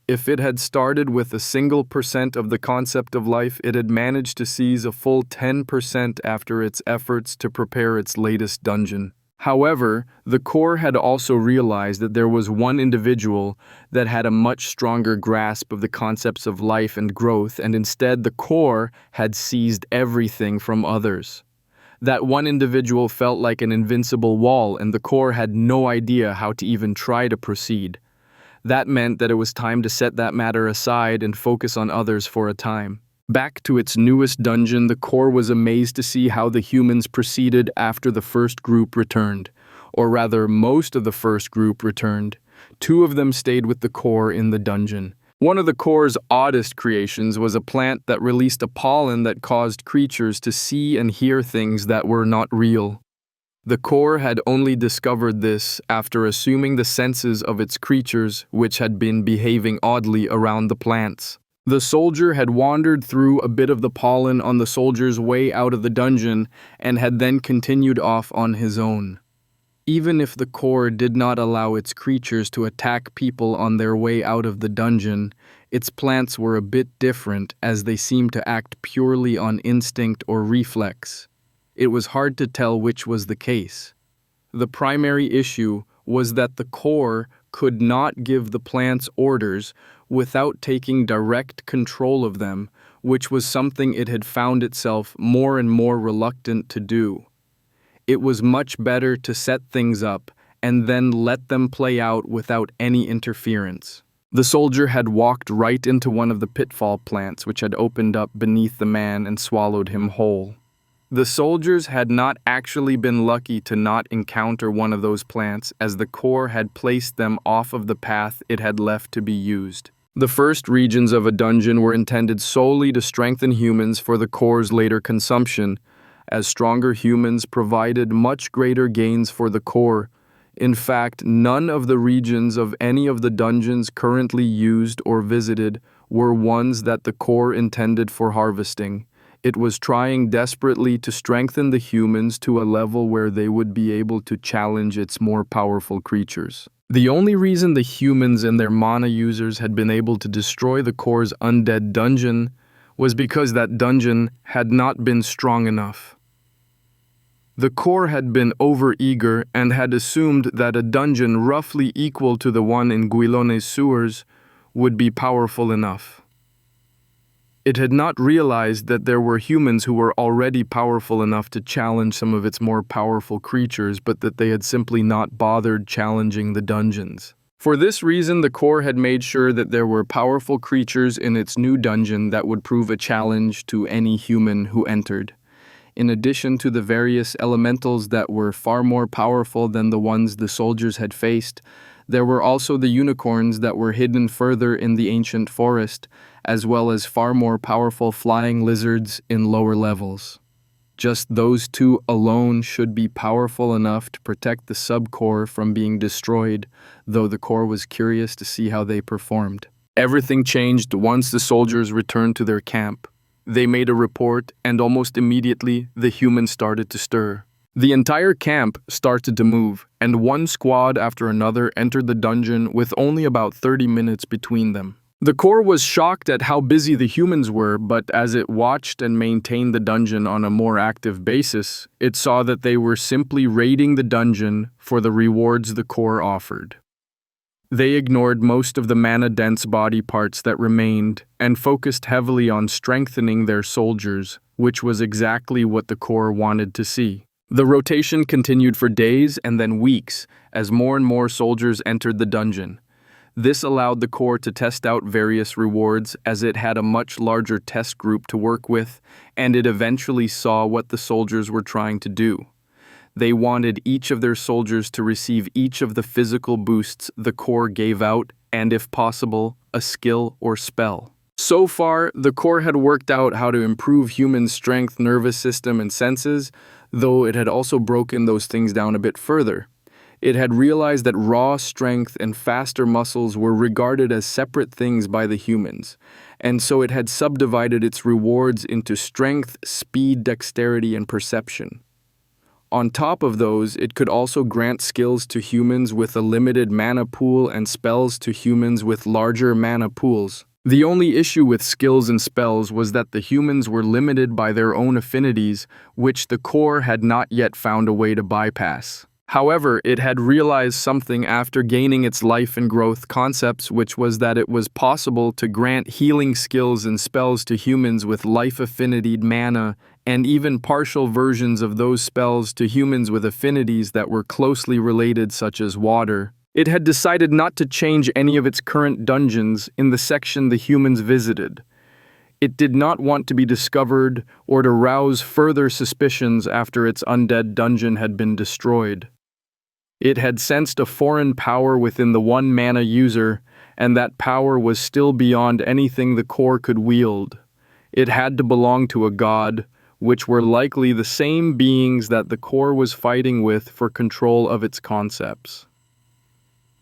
If it had started with a single % of the concept of life, it had managed to seize a full 10% after its efforts to prepare its latest dungeon. However, the core had also realized that there was one individual that had a much stronger grasp of the concepts of life and growth, and instead the core had seized everything from others. That one individual felt like an invincible wall, and the core had no idea how to even try to proceed. That meant that it was time to set that matter aside and focus on others for a time. Back to its newest dungeon, the core was amazed to see how the humans proceeded after the first group returned. Or rather, most of the first group returned. 2 of them stayed with the core in the dungeon. One of the core's oddest creations was a plant that released a pollen that caused creatures to see and hear things that were not real. The core had only discovered this after assuming the senses of its creatures, which had been behaving oddly around the plants. The soldier had wandered through a bit of the pollen on the soldier's way out of the dungeon and had then continued off on his own. Even if the core did not allow its creatures to attack people on their way out of the dungeon, its plants were a bit different as they seemed to act purely on instinct or reflex. It was hard to tell which was the case. The primary issue was that the core could not give the plants orders without taking direct control of them, which was something it had found itself more and more reluctant to do. It was much better to set things up and then let them play out without any interference. The soldier had walked right into one of the pitfall plants which had opened up beneath the man and swallowed him whole. The soldiers had not actually been lucky to not encounter one of those plants, as the core had placed them off of the path it had left to be used. The first regions of a dungeon were intended solely to strengthen humans for the core's later consumption, as stronger humans provided much greater gains for the core. In fact, none of the regions of any of the dungeons currently used or visited were ones that the core intended for harvesting. It was trying desperately to strengthen the humans to a level where they would be able to challenge its more powerful creatures. The only reason the humans and their mana users had been able to destroy the core's undead dungeon was because that dungeon had not been strong enough. The core had been overeager and had assumed that a dungeon roughly equal to the one in Guilone's sewers would be powerful enough. It had not realized that there were humans who were already powerful enough to challenge some of its more powerful creatures, but that they had simply not bothered challenging the dungeons. For this reason, the core had made sure that there were powerful creatures in its new dungeon that would prove a challenge to any human who entered. In addition to the various elementals that were far more powerful than the ones the soldiers had faced, there were also the unicorns that were hidden further in the ancient forest, as well as far more powerful flying lizards in lower levels. Just those 2 alone should be powerful enough to protect the subcore from being destroyed, though the core was curious to see how they performed. Everything changed once the soldiers returned to their camp. They made a report, and almost immediately the humans started to stir. The entire camp started to move, and one squad after another entered the dungeon with only about 30 minutes between them. The core was shocked at how busy the humans were, but as it watched and maintained the dungeon on a more active basis, it saw that they were simply raiding the dungeon for the rewards the core offered. They ignored most of the mana-dense body parts that remained and focused heavily on strengthening their soldiers, which was exactly what the core wanted to see. The rotation continued for days and then weeks as more and more soldiers entered the dungeon. This allowed the core to test out various rewards as it had a much larger test group to work with, and it eventually saw what the soldiers were trying to do. They wanted each of their soldiers to receive each of the physical boosts the core gave out, and if possible, a skill or spell. So far, the core had worked out how to improve human strength, nervous system, and senses, though it had also broken those things down a bit further. It had realized that raw strength and faster muscles were regarded as separate things by the humans, and so it had subdivided its rewards into strength, speed, dexterity, and perception. On top of those, it could also grant skills to humans with a limited mana pool and spells to humans with larger mana pools. The only issue with skills and spells was that the humans were limited by their own affinities, which the core had not yet found a way to bypass. However, it had realized something after gaining its life and growth concepts, which was that it was possible to grant healing skills and spells to humans with life affinity mana, and even partial versions of those spells to humans with affinities that were closely related, such as water. It had decided not to change any of its current dungeons in the section the humans visited. It did not want to be discovered or to rouse further suspicions after its undead dungeon had been destroyed. It had sensed a foreign power within the one mana user, and that power was still beyond anything the core could wield. It had to belong to a god, which were likely the same beings that the core was fighting with for control of its concepts.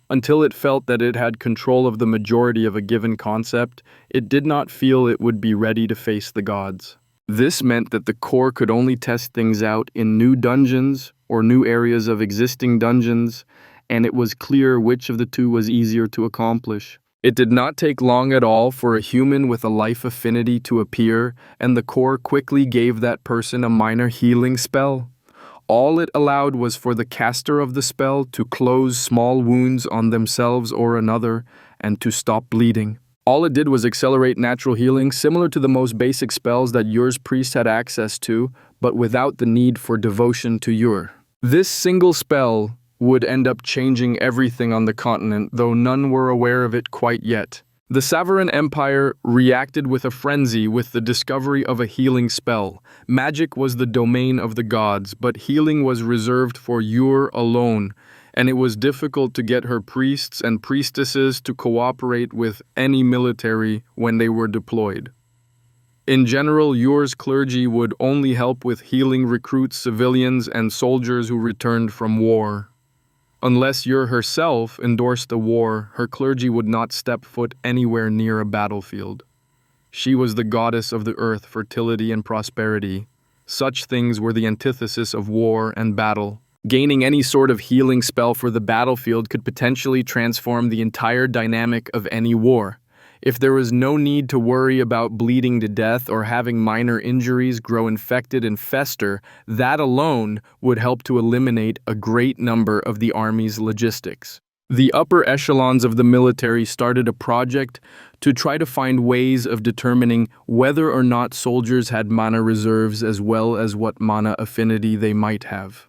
Until it felt that it had control of the majority of a given concept, it did not feel it would be ready to face the gods. This meant that the core could only test things out in new dungeons or new areas of existing dungeons, and it was clear which of the two was easier to accomplish. It did not take long at all for a human with a life affinity to appear, and the core quickly gave that person a minor healing spell. All it allowed was for the caster of the spell to close small wounds on themselves or another, and to stop bleeding. All it did was accelerate natural healing, similar to the most basic spells that Yur's priest had access to, but without the need for devotion to Yur. This single spell would end up changing everything on the continent, though none were aware of it quite yet. The Savaran Empire reacted with a frenzy with the discovery of a healing spell. Magic was the domain of the gods, but healing was reserved for Yur alone, and it was difficult to get her priests and priestesses to cooperate with any military when they were deployed. In general, Yur's clergy would only help with healing recruits, civilians, and soldiers who returned from war. Unless Yur herself endorsed a war, her clergy would not step foot anywhere near a battlefield. She was the goddess of the earth, fertility, and prosperity. Such things were the antithesis of war and battle. Gaining any sort of healing spell for the battlefield could potentially transform the entire dynamic of any war. If there was no need to worry about bleeding to death or having minor injuries grow infected and fester, that alone would help to eliminate a great number of the army's logistics. The upper echelons of the military started a project to try to find ways of determining whether or not soldiers had mana reserves as well as what mana affinity they might have.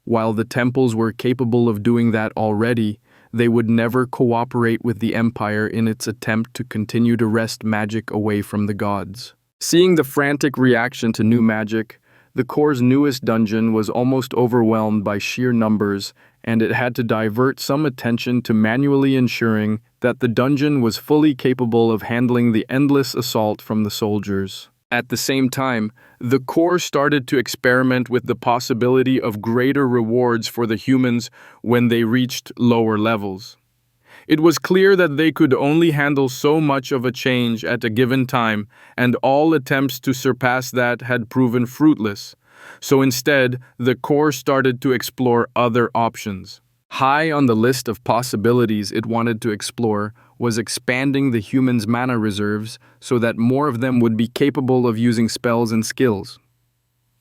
While the temples were capable of doing that already, they would never cooperate with the Empire in its attempt to continue to wrest magic away from the gods. Seeing the frantic reaction to new magic, the core's newest dungeon was almost overwhelmed by sheer numbers, and it had to divert some attention to manually ensuring that the dungeon was fully capable of handling the endless assault from the soldiers. At the same time, the core started to experiment with the possibility of greater rewards for the humans when they reached lower levels. It was clear that they could only handle so much of a change at a given time, and all attempts to surpass that had proven fruitless. So instead, the core started to explore other options. High on the list of possibilities it wanted to explore was expanding the humans' mana reserves so that more of them would be capable of using spells and skills.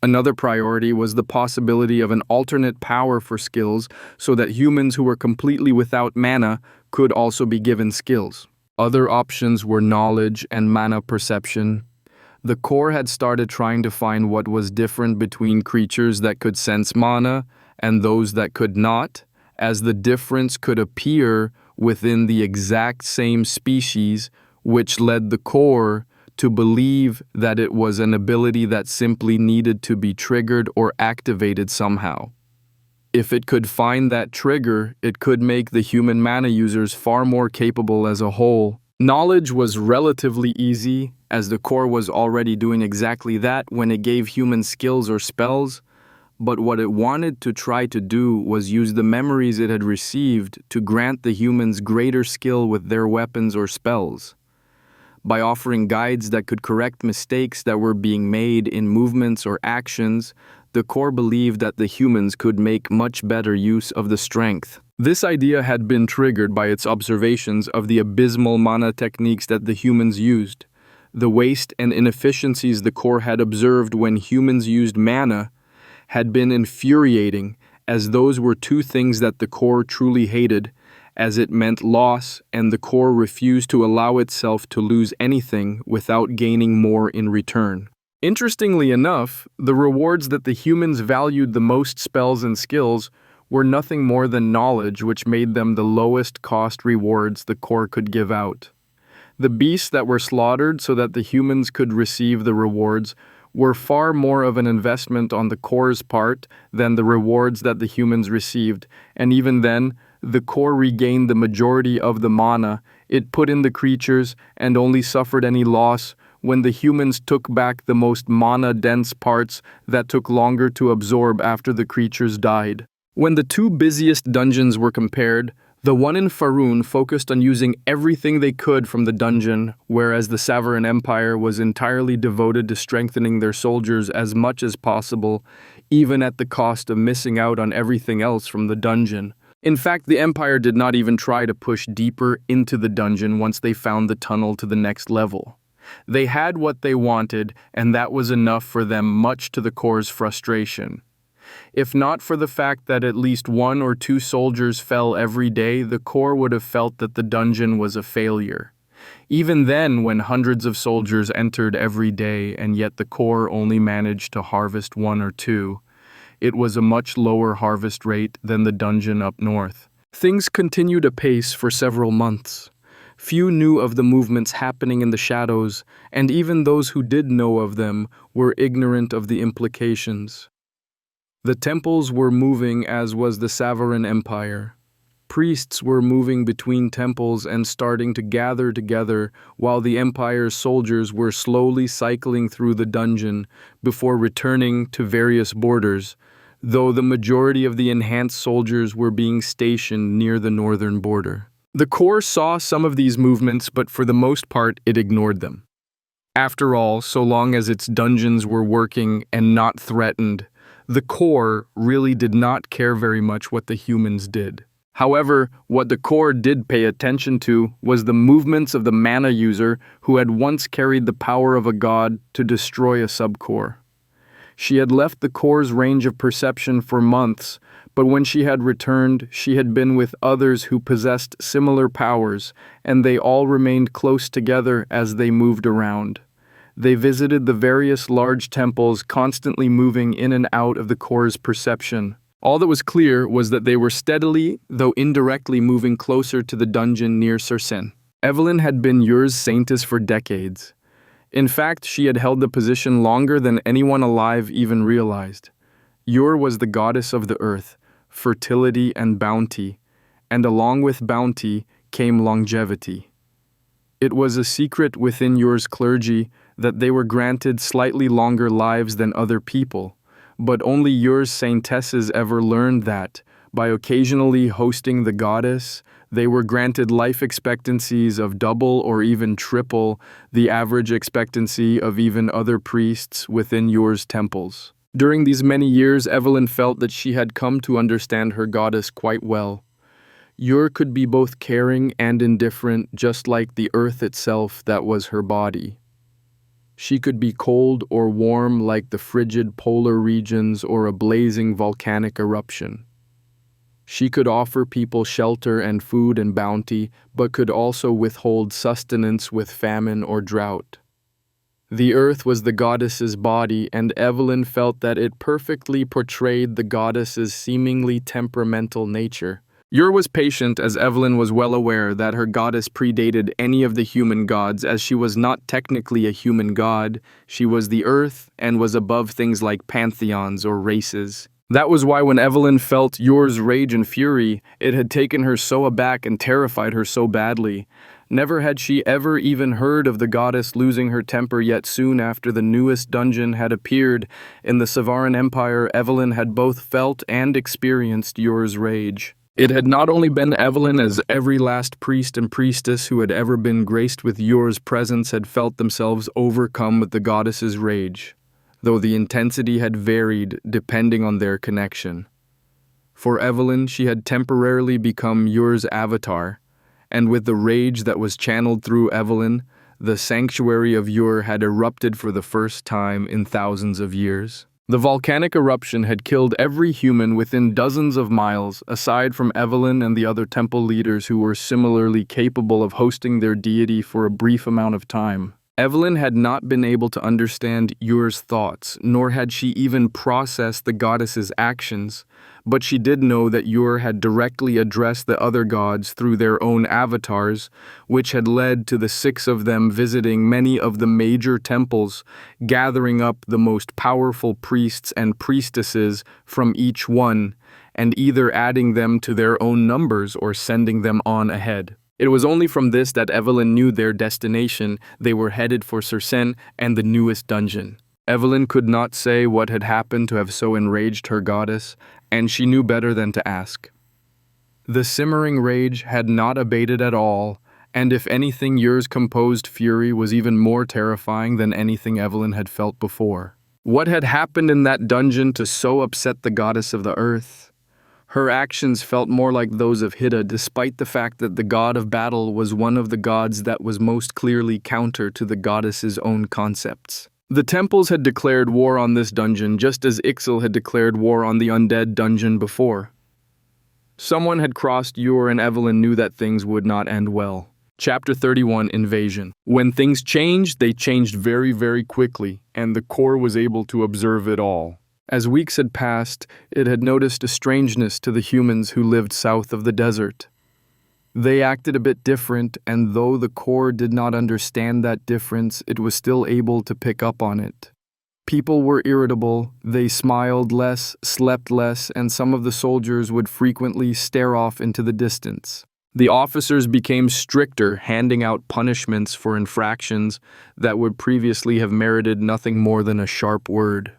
Another priority was the possibility of an alternate power for skills so that humans who were completely without mana could also be given skills. Other options were knowledge and mana perception. The core had started trying to find what was different between creatures that could sense mana and those that could not, as the difference could appear within the exact same species, which led the core to believe that it was an ability that simply needed to be triggered or activated somehow. If it could find that trigger, it could make the human mana users far more capable as a whole. Knowledge was relatively easy, as the core was already doing exactly that when it gave human skills or spells, but what it wanted to try to do was use the memories it had received to grant the humans greater skill with their weapons or spells. By offering guides that could correct mistakes that were being made in movements or actions, the core believed that the humans could make much better use of the strength. This idea had been triggered by its observations of the abysmal mana techniques that the humans used. The waste and inefficiencies the core had observed when humans used mana had been infuriating, as those were two things that the core truly hated, as it meant loss, and the core refused to allow itself to lose anything without gaining more in return. Interestingly enough, the rewards that the humans valued the most, spells and skills, were nothing more than knowledge, which made them the lowest cost rewards the core could give out. The beasts that were slaughtered so that the humans could receive the rewards were far more of an investment on the core's part than the rewards that the humans received, and even then, the core regained the majority of the mana it put in the creatures and only suffered any loss when the humans took back the most mana-dense parts that took longer to absorb after the creatures died. When the two busiest dungeons were compared, the one in Faerûn focused on using everything they could from the dungeon, whereas the Savaran Empire was entirely devoted to strengthening their soldiers as much as possible, even at the cost of missing out on everything else from the dungeon. In fact, the Empire did not even try to push deeper into the dungeon once they found the tunnel to the next level. They had what they wanted, and that was enough for them, much to the core's frustration. If not for the fact that at least 1 or 2 soldiers fell every day, the core would have felt that the dungeon was a failure. Even then, when hundreds of soldiers entered every day and yet the core only managed to harvest 1 or 2, it was a much lower harvest rate than the dungeon up north. Things continued apace for several months. Few knew of the movements happening in the shadows, and even those who did know of them were ignorant of the implications. The temples were moving, as was the Savaran Empire. Priests were moving between temples and starting to gather together, while the Empire's soldiers were slowly cycling through the dungeon before returning to various borders, though the majority of the enhanced soldiers were being stationed near the northern border. The core saw some of these movements, but for the most part it ignored them. After all, so long as its dungeons were working and not threatened, the core really did not care very much what the humans did. However, what the core did pay attention to was the movements of the mana user who had once carried the power of a god to destroy a subcore. She had left the core's range of perception for months, but when she had returned, she had been with others who possessed similar powers, and they all remained close together as they moved around. They visited the various large temples, constantly moving in and out of the core's perception. All that was clear was that they were steadily, though indirectly, moving closer to the dungeon near Cercin. Evelyn had been Yr's saintess for decades. In fact, she had held the position longer than anyone alive even realized. Yr was the goddess of the earth, fertility and bounty, and along with bounty came longevity. It was a secret within Yr's clergy that they were granted slightly longer lives than other people, but only Yr's saintesses ever learned that, by occasionally hosting the goddess, they were granted life expectancies of double or even triple the average expectancy of even other priests within Yr's temples. During these many years, Evelyn felt that she had come to understand her goddess quite well. Yr could be both caring and indifferent, just like the earth itself that was her body. She could be cold or warm like the frigid polar regions or a blazing volcanic eruption. She could offer people shelter and food and bounty, but could also withhold sustenance with famine or drought. The earth was the goddess's body, and Evelyn felt that it perfectly portrayed the goddess's seemingly temperamental nature. Yr was patient, as Evelyn was well aware that her goddess predated any of the human gods, as she was not technically a human god. She was the earth and was above things like pantheons or races. That was why when Evelyn felt Yr's rage and fury, it had taken her so aback and terrified her so badly. Never had she ever even heard of the goddess losing her temper, yet soon after the newest dungeon had appeared in the Savaran Empire, Evelyn had both felt and experienced Yor's rage. It had not only been Evelyn, as every last priest and priestess who had ever been graced with Yor's presence had felt themselves overcome with the goddess's rage, though the intensity had varied depending on their connection. For Evelyn, she had temporarily become Yor's avatar, and with the rage that was channeled through Evelyn, the sanctuary of Yor had erupted for the first time in thousands of years. The volcanic eruption had killed every human within dozens of miles, aside from Evelyn and the other temple leaders who were similarly capable of hosting their deity for a brief amount of time. Evelyn had not been able to understand Yor's thoughts, nor had she even processed the goddess's actions, but she did know that Yor had directly addressed the other gods through their own avatars, which had led to the 6 of them visiting many of the major temples, gathering up the most powerful priests and priestesses from each one, and either adding them to their own numbers or sending them on ahead. It was only from this that Evelyn knew their destination. They were headed for Cercen and the newest dungeon. Evelyn could not say what had happened to have so enraged her goddess, and she knew better than to ask. The simmering rage had not abated at all, and if anything, Yor's composed fury was even more terrifying than anything Evelyn had felt before. What had happened in that dungeon to so upset the goddess of the earth? Her actions felt more like those of Hida, despite the fact that the god of battle was one of the gods that was most clearly counter to the goddess's own concepts. The temples had declared war on this dungeon, just as Ixal had declared war on the undead dungeon before. Someone had crossed Yor, and Evelyn knew that things would not end well. Chapter 31, Invasion. When things changed, they changed very, very quickly, and the core was able to observe it all. As weeks had passed, it had noticed a strangeness to the humans who lived south of the desert. They acted a bit different, and though the core did not understand that difference, it was still able to pick up on it. People were irritable, they smiled less, slept less, and some of the soldiers would frequently stare off into the distance. The officers became stricter, handing out punishments for infractions that would previously have merited nothing more than a sharp word.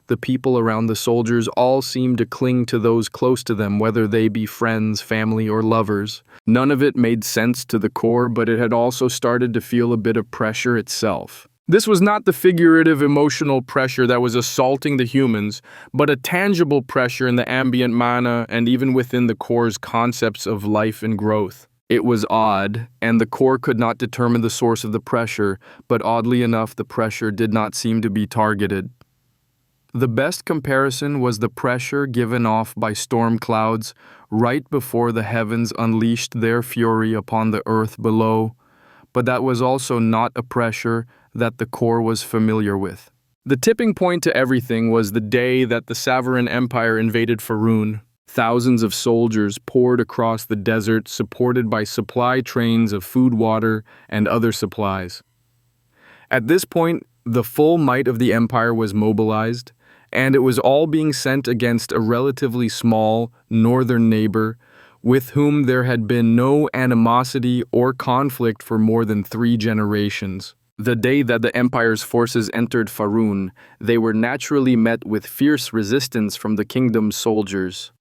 The people around the soldiers all seemed to cling to those close to them, whether they be friends, family, or lovers. None of it made sense to the core, but it had also started to feel a bit of pressure itself. This was not the figurative emotional pressure that was assaulting the humans, but a tangible pressure in the ambient mana and even within the core's concepts of life and growth. It was odd, and the core could not determine the source of the pressure, but oddly enough, the pressure did not seem to be targeted. The best comparison was the pressure given off by storm clouds right before the heavens unleashed their fury upon the earth below, but that was also not a pressure that the core was familiar with. The tipping point to everything was the day that the Savaran Empire invaded Faerûn. Thousands of soldiers poured across the desert, supported by supply trains of food, water, and other supplies. At this point, the full might of the empire was mobilized, and it was all being sent against a relatively small northern neighbor with whom there had been no animosity or conflict for more than 3 generations. The day that the empire's forces entered Faerûn, they were naturally met with fierce resistance from the kingdom's soldiers.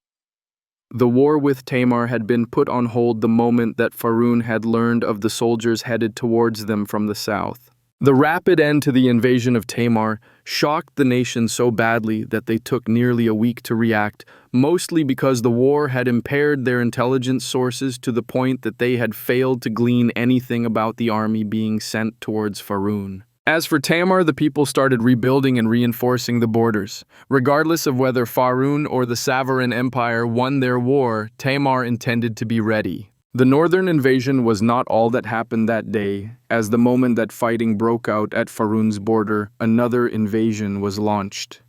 The war with Tamar had been put on hold the moment that Faerûn had learned of the soldiers headed towards them from the south. The rapid end to the invasion of Tamar shocked the nation so badly that they took nearly a week to react, mostly because the war had impaired their intelligence sources to the point that they had failed to glean anything about the army being sent towards Faerûn. As for Tamar, the people started rebuilding and reinforcing the borders. Regardless of whether Faerûn or the Savaran Empire won their war, Tamar intended to be ready. The northern invasion was not all that happened that day, as the moment that fighting broke out at Faerûn's border, another invasion was launched.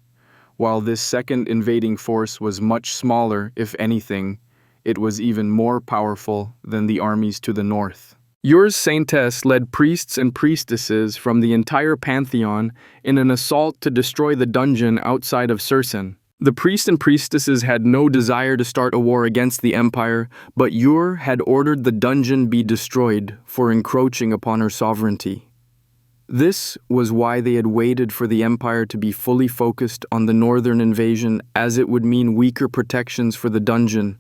While this second invading force was much smaller, if anything, it was even more powerful than the armies to the north. Yor's saintess led priests and priestesses from the entire pantheon in an assault to destroy the dungeon outside of Cercen. The priests and priestesses had no desire to start a war against the empire, but Ur had ordered the dungeon be destroyed for encroaching upon her sovereignty. This was why they had waited for the empire to be fully focused on the northern invasion, as it would mean weaker protections for the dungeon.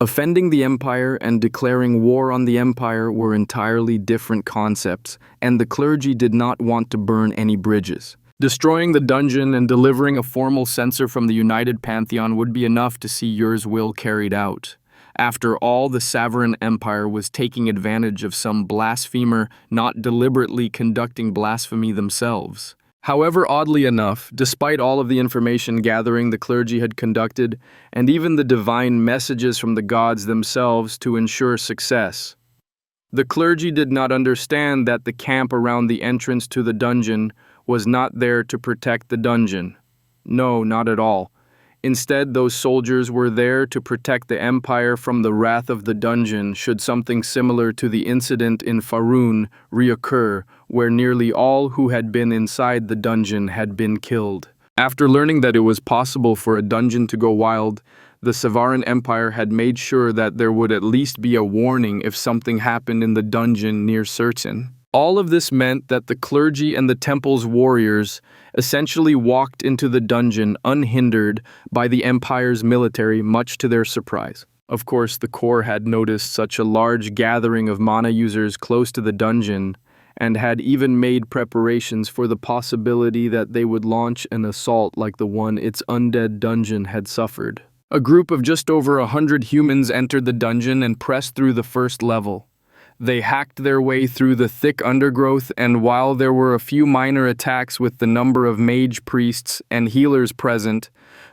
Offending the empire and declaring war on the empire were entirely different concepts, and the clergy did not want to burn any bridges. Destroying the dungeon and delivering a formal censor from the United Pantheon would be enough to see Ur's will carried out. After all, the Savarran Empire was taking advantage of some blasphemer not deliberately conducting blasphemy themselves. However, oddly enough, despite all of the information gathering the clergy had conducted, and even the divine messages from the gods themselves to ensure success, the clergy did not understand that the camp around the entrance to the dungeon was not there to protect the dungeon. No, not at all. Instead, those soldiers were there to protect the empire from the wrath of the dungeon should something similar to the incident in Faerûn reoccur, where nearly all who had been inside the dungeon had been killed. After learning that it was possible for a dungeon to go wild, the Savarran Empire had made sure that there would at least be a warning if something happened in the dungeon near certain. All of this meant that the clergy and the temple's warriors essentially walked into the dungeon unhindered by the Empire's military, much to their surprise. Of course, the core had noticed such a large gathering of mana users close to the dungeon and had even made preparations for the possibility that they would launch an assault like the one its undead dungeon had suffered. A group of just over 100 humans entered the dungeon and pressed through the first level. They hacked their way through the thick undergrowth, and while there were a few minor attacks with the number of mage priests and healers present,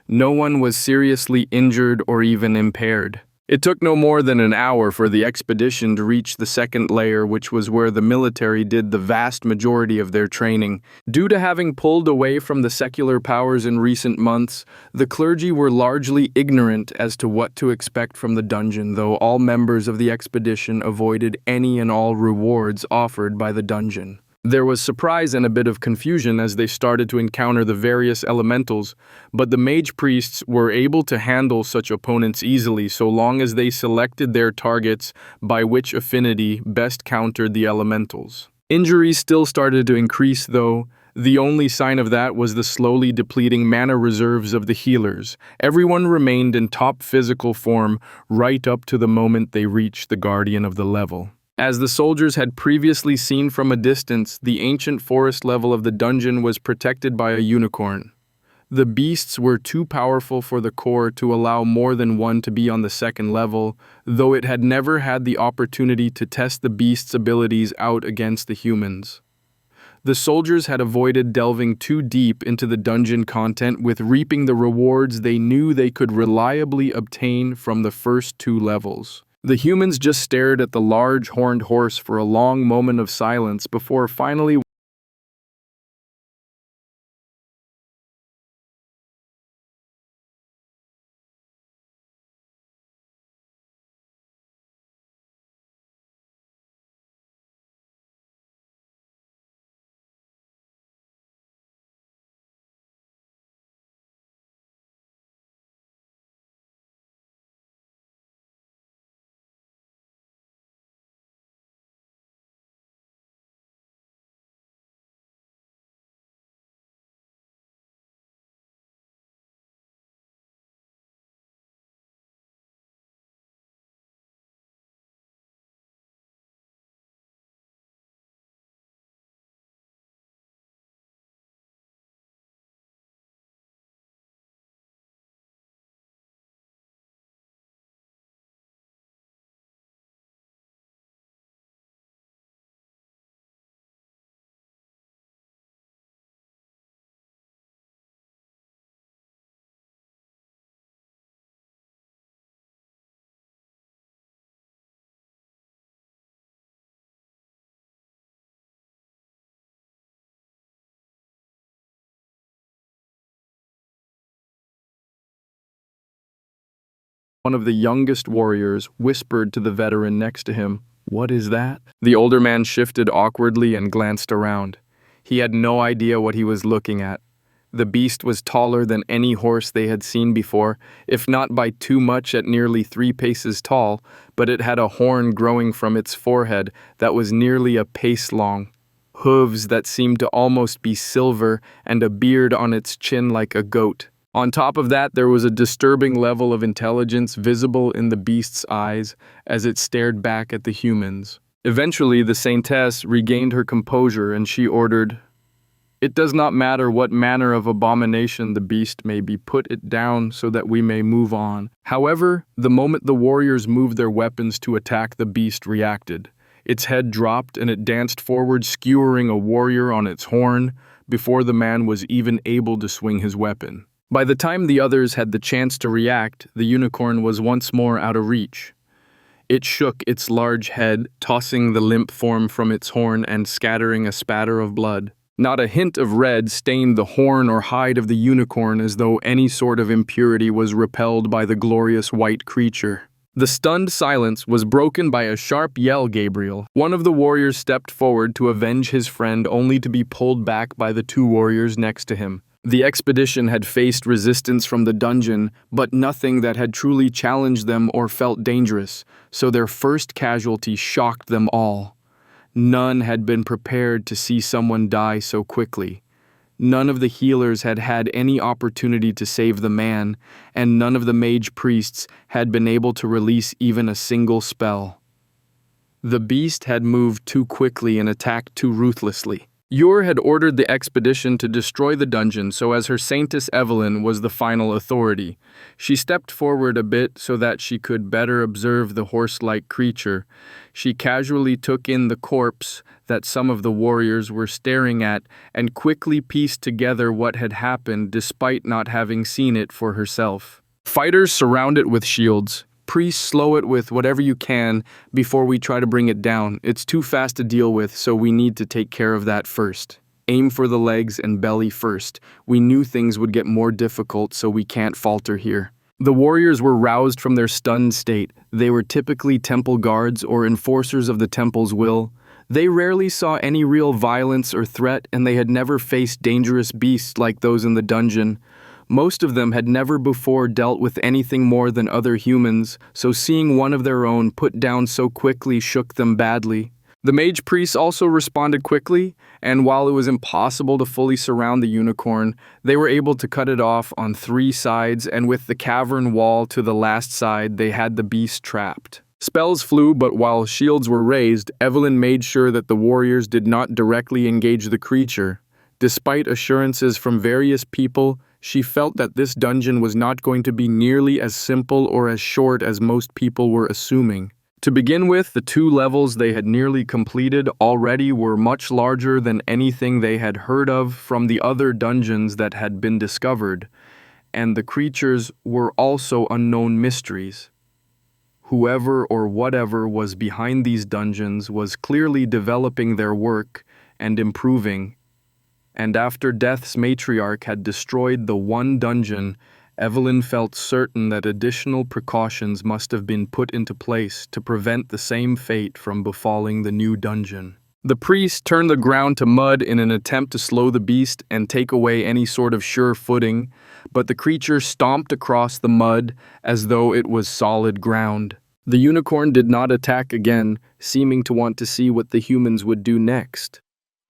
no one was seriously injured or even impaired. It took no more than an hour for the expedition to reach the second layer, which was where the military did the vast majority of their training. Due to having pulled away from the secular powers in recent months, the clergy were largely ignorant as to what to expect from the dungeon, though all members of the expedition avoided any and all rewards offered by the dungeon. There was surprise and a bit of confusion as they started to encounter the various elementals, but the mage priests were able to handle such opponents easily so long as they selected their targets by which affinity best countered the elementals. Injuries still started to increase, though. The only sign of that was the slowly depleting mana reserves of the healers. Everyone remained in top physical form right up to the moment they reached the guardian of the level. As the soldiers had previously seen from a distance, the ancient forest level of the dungeon was protected by a unicorn. The beasts were too powerful for the core to allow more than one to be on the second level, though it had never had the opportunity to test the beasts' abilities out against the humans. The soldiers had avoided delving too deep into the dungeon content with reaping the rewards they knew they could reliably obtain from the first two levels. The humans just stared at the large horned horse for a long moment of silence before finally one of the youngest warriors whispered to the veteran next to him, "What is that?" The older man shifted awkwardly and glanced around. He had no idea what he was looking at. The beast was taller than any horse they had seen before, if not by too much at nearly 3 paces tall, but it had a horn growing from its forehead that was nearly a pace long, hooves that seemed to almost be silver, and a beard on its chin like a goat. On top of that, there was a disturbing level of intelligence visible in the beast's eyes as it stared back at the humans. Eventually, the Saintess regained her composure and she ordered, "It does not matter what manner of abomination the beast may be, put it down so that we may move on." However, the moment the warriors moved their weapons to attack, the beast reacted. Its head dropped and it danced forward, skewering a warrior on its horn before the man was even able to swing his weapon. By the time the others had the chance to react, the unicorn was once more out of reach. It shook its large head, tossing the limp form from its horn and scattering a spatter of blood. Not a hint of red stained the horn or hide of the unicorn, as though any sort of impurity was repelled by the glorious white creature. The stunned silence was broken by a sharp yell. Gabriel, one of the warriors, stepped forward to avenge his friend, only to be pulled back by the 2 warriors next to him. The expedition had faced resistance from the dungeon, but nothing that had truly challenged them or felt dangerous, so their first casualty shocked them all. None had been prepared to see someone die so quickly. None of the healers had had any opportunity to save the man, and none of the mage priests had been able to release even a single spell. The beast had moved too quickly and attacked too ruthlessly. Yor had ordered the expedition to destroy the dungeon, so as her Saintess Evelyn was the final authority. She stepped forward a bit so that she could better observe the horse-like creature. She casually took in the corpse that some of the warriors were staring at and quickly pieced together what had happened despite not having seen it for herself. Fighters surround it with shields. Priests, slow it with whatever you can before we try to bring it down. It's too fast to deal with, so we need to take care of that first. Aim for the legs and belly first. We knew things would get more difficult, so we can't falter here. The warriors were roused from their stunned state. They were typically temple guards or enforcers of the temple's will. They rarely saw any real violence or threat, and they had never faced dangerous beasts like those in the dungeon. Most of them had never before dealt with anything more than other humans, so seeing one of their own put down so quickly shook them badly. The mage priests also responded quickly, and while it was impossible to fully surround the unicorn, they were able to cut it off on 3 sides, and with the cavern wall to the last side, they had the beast trapped. Spells flew, but while shields were raised, Evelyn made sure that the warriors did not directly engage the creature. Despite assurances from various people, she felt that this dungeon was not going to be nearly as simple or as short as most people were assuming. To begin with, the 2 levels they had nearly completed already were much larger than anything they had heard of from the other dungeons that had been discovered, and the creatures were also unknown mysteries. Whoever or whatever was behind these dungeons was clearly developing their work and improving. And after Death's matriarch had destroyed the one dungeon, Evelyn felt certain that additional precautions must have been put into place to prevent the same fate from befalling the new dungeon. The priest turned the ground to mud in an attempt to slow the beast and take away any sort of sure footing, but the creature stomped across the mud as though it was solid ground. The unicorn did not attack again, seeming to want to see what the humans would do next.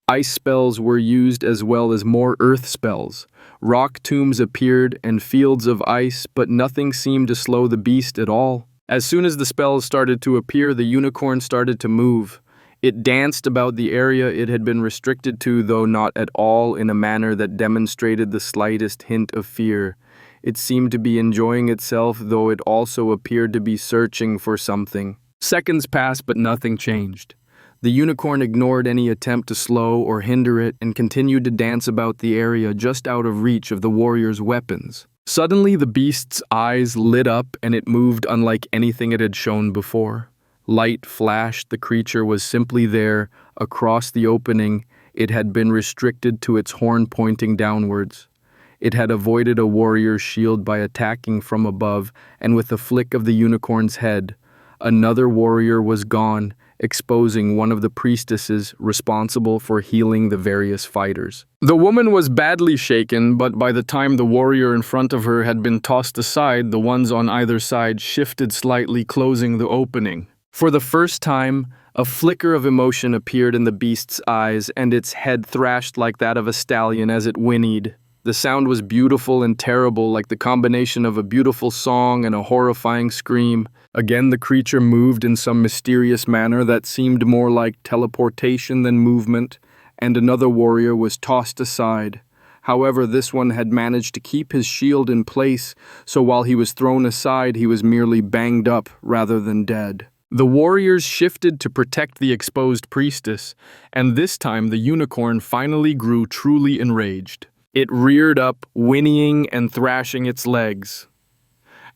Ice spells were used as well as more earth spells. Rock tombs appeared and fields of ice, but nothing seemed to slow the beast at all. As soon as the spells started to appear, the unicorn started to move. It danced about the area it had been restricted to, though not at all in a manner that demonstrated the slightest hint of fear. It seemed to be enjoying itself, though it also appeared to be searching for something. Seconds passed, but nothing changed. The unicorn ignored any attempt to slow or hinder it and continued to dance about the area just out of reach of the warrior's weapons. Suddenly, the beast's eyes lit up and it moved unlike anything it had shown before. Light flashed. The creature was simply there, across the opening. It had been restricted to its horn pointing downwards. It had avoided a warrior's shield by attacking from above, and with a flick of the unicorn's head, another warrior was gone, exposing one of the priestesses responsible for healing the various fighters. The woman was badly shaken, but by the time the warrior in front of her had been tossed aside, the ones on either side shifted slightly, closing the opening. For the first time, a flicker of emotion appeared in the beast's eyes, and its head thrashed like that of a stallion as it whinnied. The sound was beautiful and terrible, like the combination of a beautiful song and a horrifying scream. Again, the creature moved in some mysterious manner that seemed more like teleportation than movement, and another warrior was tossed aside. However, this one had managed to keep his shield in place, so while he was thrown aside, he was merely banged up rather than dead. The warriors shifted to protect the exposed priestess, and this time the unicorn finally grew truly enraged. It reared up, whinnying and thrashing its legs.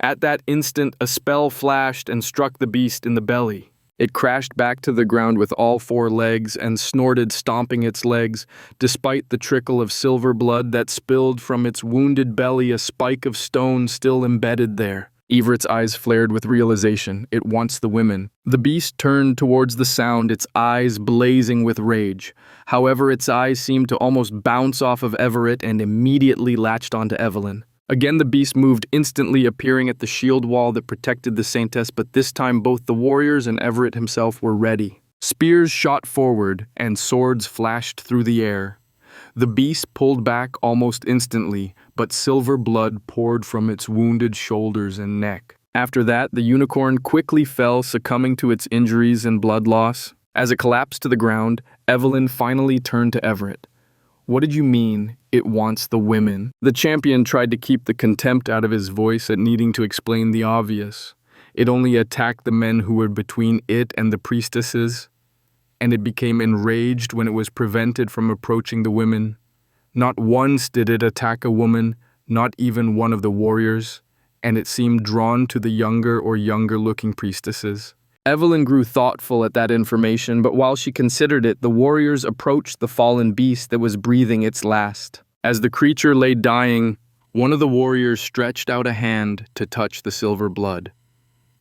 At that instant, a spell flashed and struck the beast in the belly. It crashed back to the ground with all four legs and snorted, stomping its legs, despite the trickle of silver blood that spilled from its wounded belly, a spike of stone still embedded there. Everett's eyes flared with realization. It wants the women. The beast turned towards the sound, its eyes blazing with rage. However, its eyes seemed to almost bounce off of Everett and immediately latched onto Evelyn. Again, the beast moved, instantly appearing at the shield wall that protected the saintess, but this time both the warriors and Everett himself were ready. Spears shot forward, and swords flashed through the air. The beast pulled back almost instantly, but silver blood poured from its wounded shoulders and neck. After that, the unicorn quickly fell, succumbing to its injuries and blood loss. As it collapsed to the ground, Evelyn finally turned to Everett. "What did you mean, it wants the women?" The champion tried to keep the contempt out of his voice at needing to explain the obvious. It only attacked the men who were between it and the priestesses, and it became enraged when it was prevented from approaching the women. Not once did it attack a woman, not even one of the warriors, and it seemed drawn to the younger or younger-looking priestesses. Evelyn grew thoughtful at that information, but while she considered it, the warriors approached the fallen beast that was breathing its last. As the creature lay dying, one of the warriors stretched out a hand to touch the silver blood.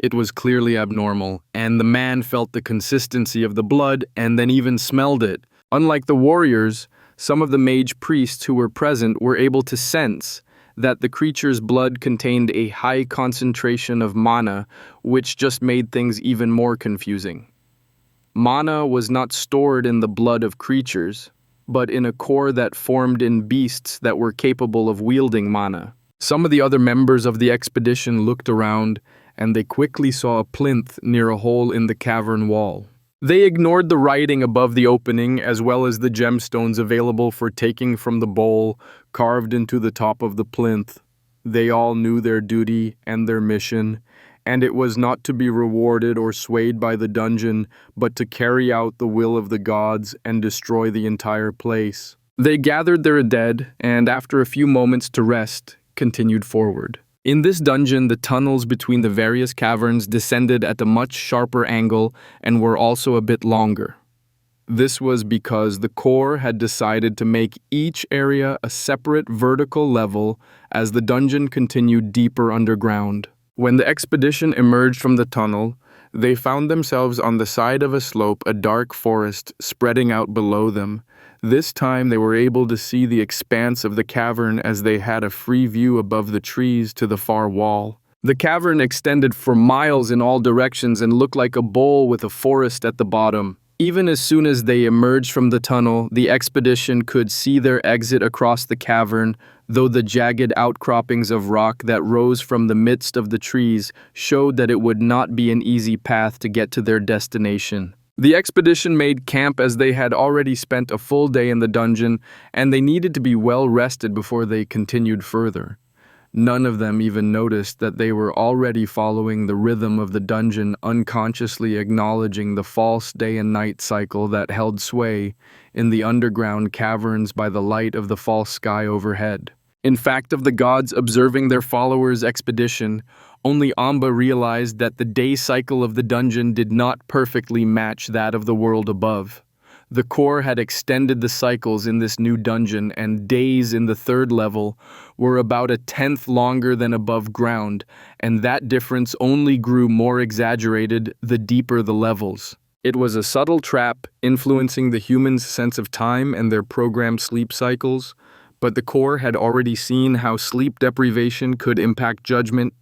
It was clearly abnormal, and the man felt the consistency of the blood and then even smelled it. Unlike the warriors, some of the mage priests who were present were able to sense that the creature's blood contained a high concentration of mana, which just made things even more confusing. Mana was not stored in the blood of creatures, but in a core that formed in beasts that were capable of wielding mana. Some of the other members of the expedition looked around, and they quickly saw a plinth near a hole in the cavern wall. They ignored the writing above the opening, as well as the gemstones available for taking from the bowl carved into the top of the plinth. They all knew their duty and their mission, and it was not to be rewarded or swayed by the dungeon, but to carry out the will of the gods and destroy the entire place. They gathered their dead, and after a few moments to rest, continued forward. In this dungeon, the tunnels between the various caverns descended at a much sharper angle and were also a bit longer. This was because the core had decided to make each area a separate vertical level as the dungeon continued deeper underground. When the expedition emerged from the tunnel, they found themselves on the side of a slope, a dark forest spreading out below them. This time they were able to see the expanse of the cavern as they had a free view above the trees to the far wall. The cavern extended for miles in all directions and looked like a bowl with a forest at the bottom. Even as soon as they emerged from the tunnel, the expedition could see their exit across the cavern, though the jagged outcroppings of rock that rose from the midst of the trees showed that it would not be an easy path to get to their destination. The expedition made camp as they had already spent a full day in the dungeon, and they needed to be well rested before they continued further. None of them even noticed that they were already following the rhythm of the dungeon, unconsciously acknowledging the false day and night cycle that held sway in the underground caverns by the light of the false sky overhead. In fact, of the gods observing their followers' expedition, only Amba realized that the day cycle of the dungeon did not perfectly match that of the world above. The core had extended the cycles in this new dungeon, and days in the third level were about 1/10 longer than above ground, and that difference only grew more exaggerated the deeper the levels. It was a subtle trap influencing the humans' sense of time and their programmed sleep cycles, but the core had already seen how sleep deprivation could impact judgment,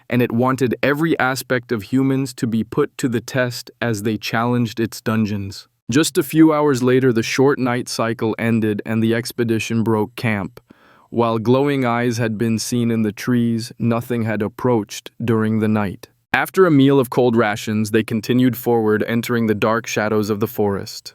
and it wanted every aspect of humans to be put to the test as they challenged its dungeons. Just a few hours later, the short night cycle ended and the expedition broke camp. While glowing eyes had been seen in the trees, nothing had approached during the night. After a meal of cold rations, they continued forward, entering the dark shadows of the forest.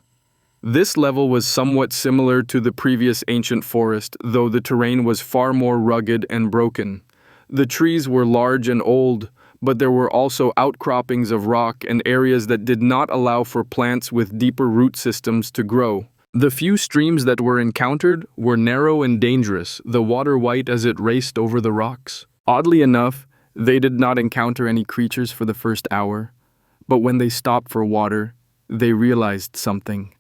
This level was somewhat similar to the previous ancient forest, though the terrain was far more rugged and broken. The trees were large and old, but there were also outcroppings of rock and areas that did not allow for plants with deeper root systems to grow. The few streams that were encountered were narrow and dangerous, the water white as it raced over the rocks. Oddly enough, they did not encounter any creatures for the first hour, but when they stopped for water, they realized something.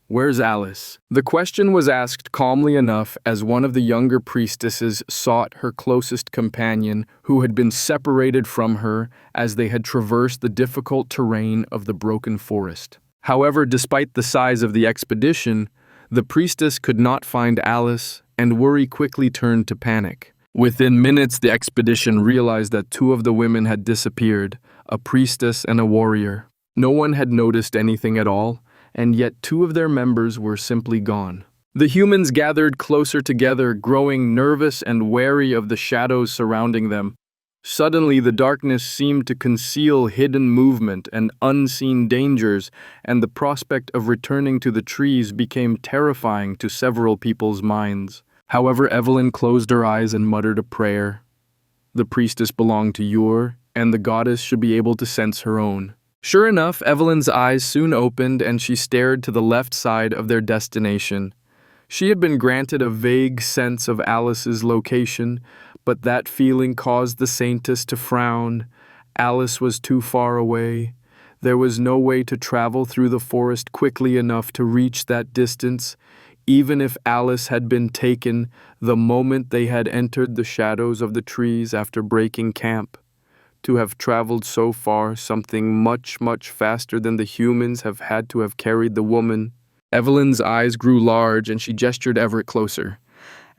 "Where's Alice?" The question was asked calmly enough as one of the younger priestesses sought her closest companion who had been separated from her as they had traversed the difficult terrain of the broken forest. However, despite the size of the expedition, the priestess could not find Alice, and worry quickly turned to panic. Within minutes, the expedition realized that two of the women had disappeared, a priestess and a warrior. No one had noticed anything at all, and yet two of their members were simply gone. The humans gathered closer together, growing nervous and wary of the shadows surrounding them. Suddenly, the darkness seemed to conceal hidden movement and unseen dangers, and the prospect of returning to the trees became terrifying to several people's minds. However, Evelyn closed her eyes and muttered a prayer. The priestess belonged to Ur, and the goddess should be able to sense her own. Sure enough, Evelyn's eyes soon opened and she stared to the left side of their destination. She had been granted a vague sense of Alice's location, but that feeling caused the saintess to frown. Alice was too far away. There was no way to travel through the forest quickly enough to reach that distance. Even if Alice had been taken the moment they had entered the shadows of the trees after breaking camp. To have traveled so far, something much, much faster than the humans have had to have carried the woman. Evelyn's eyes grew large and she gestured Everett closer.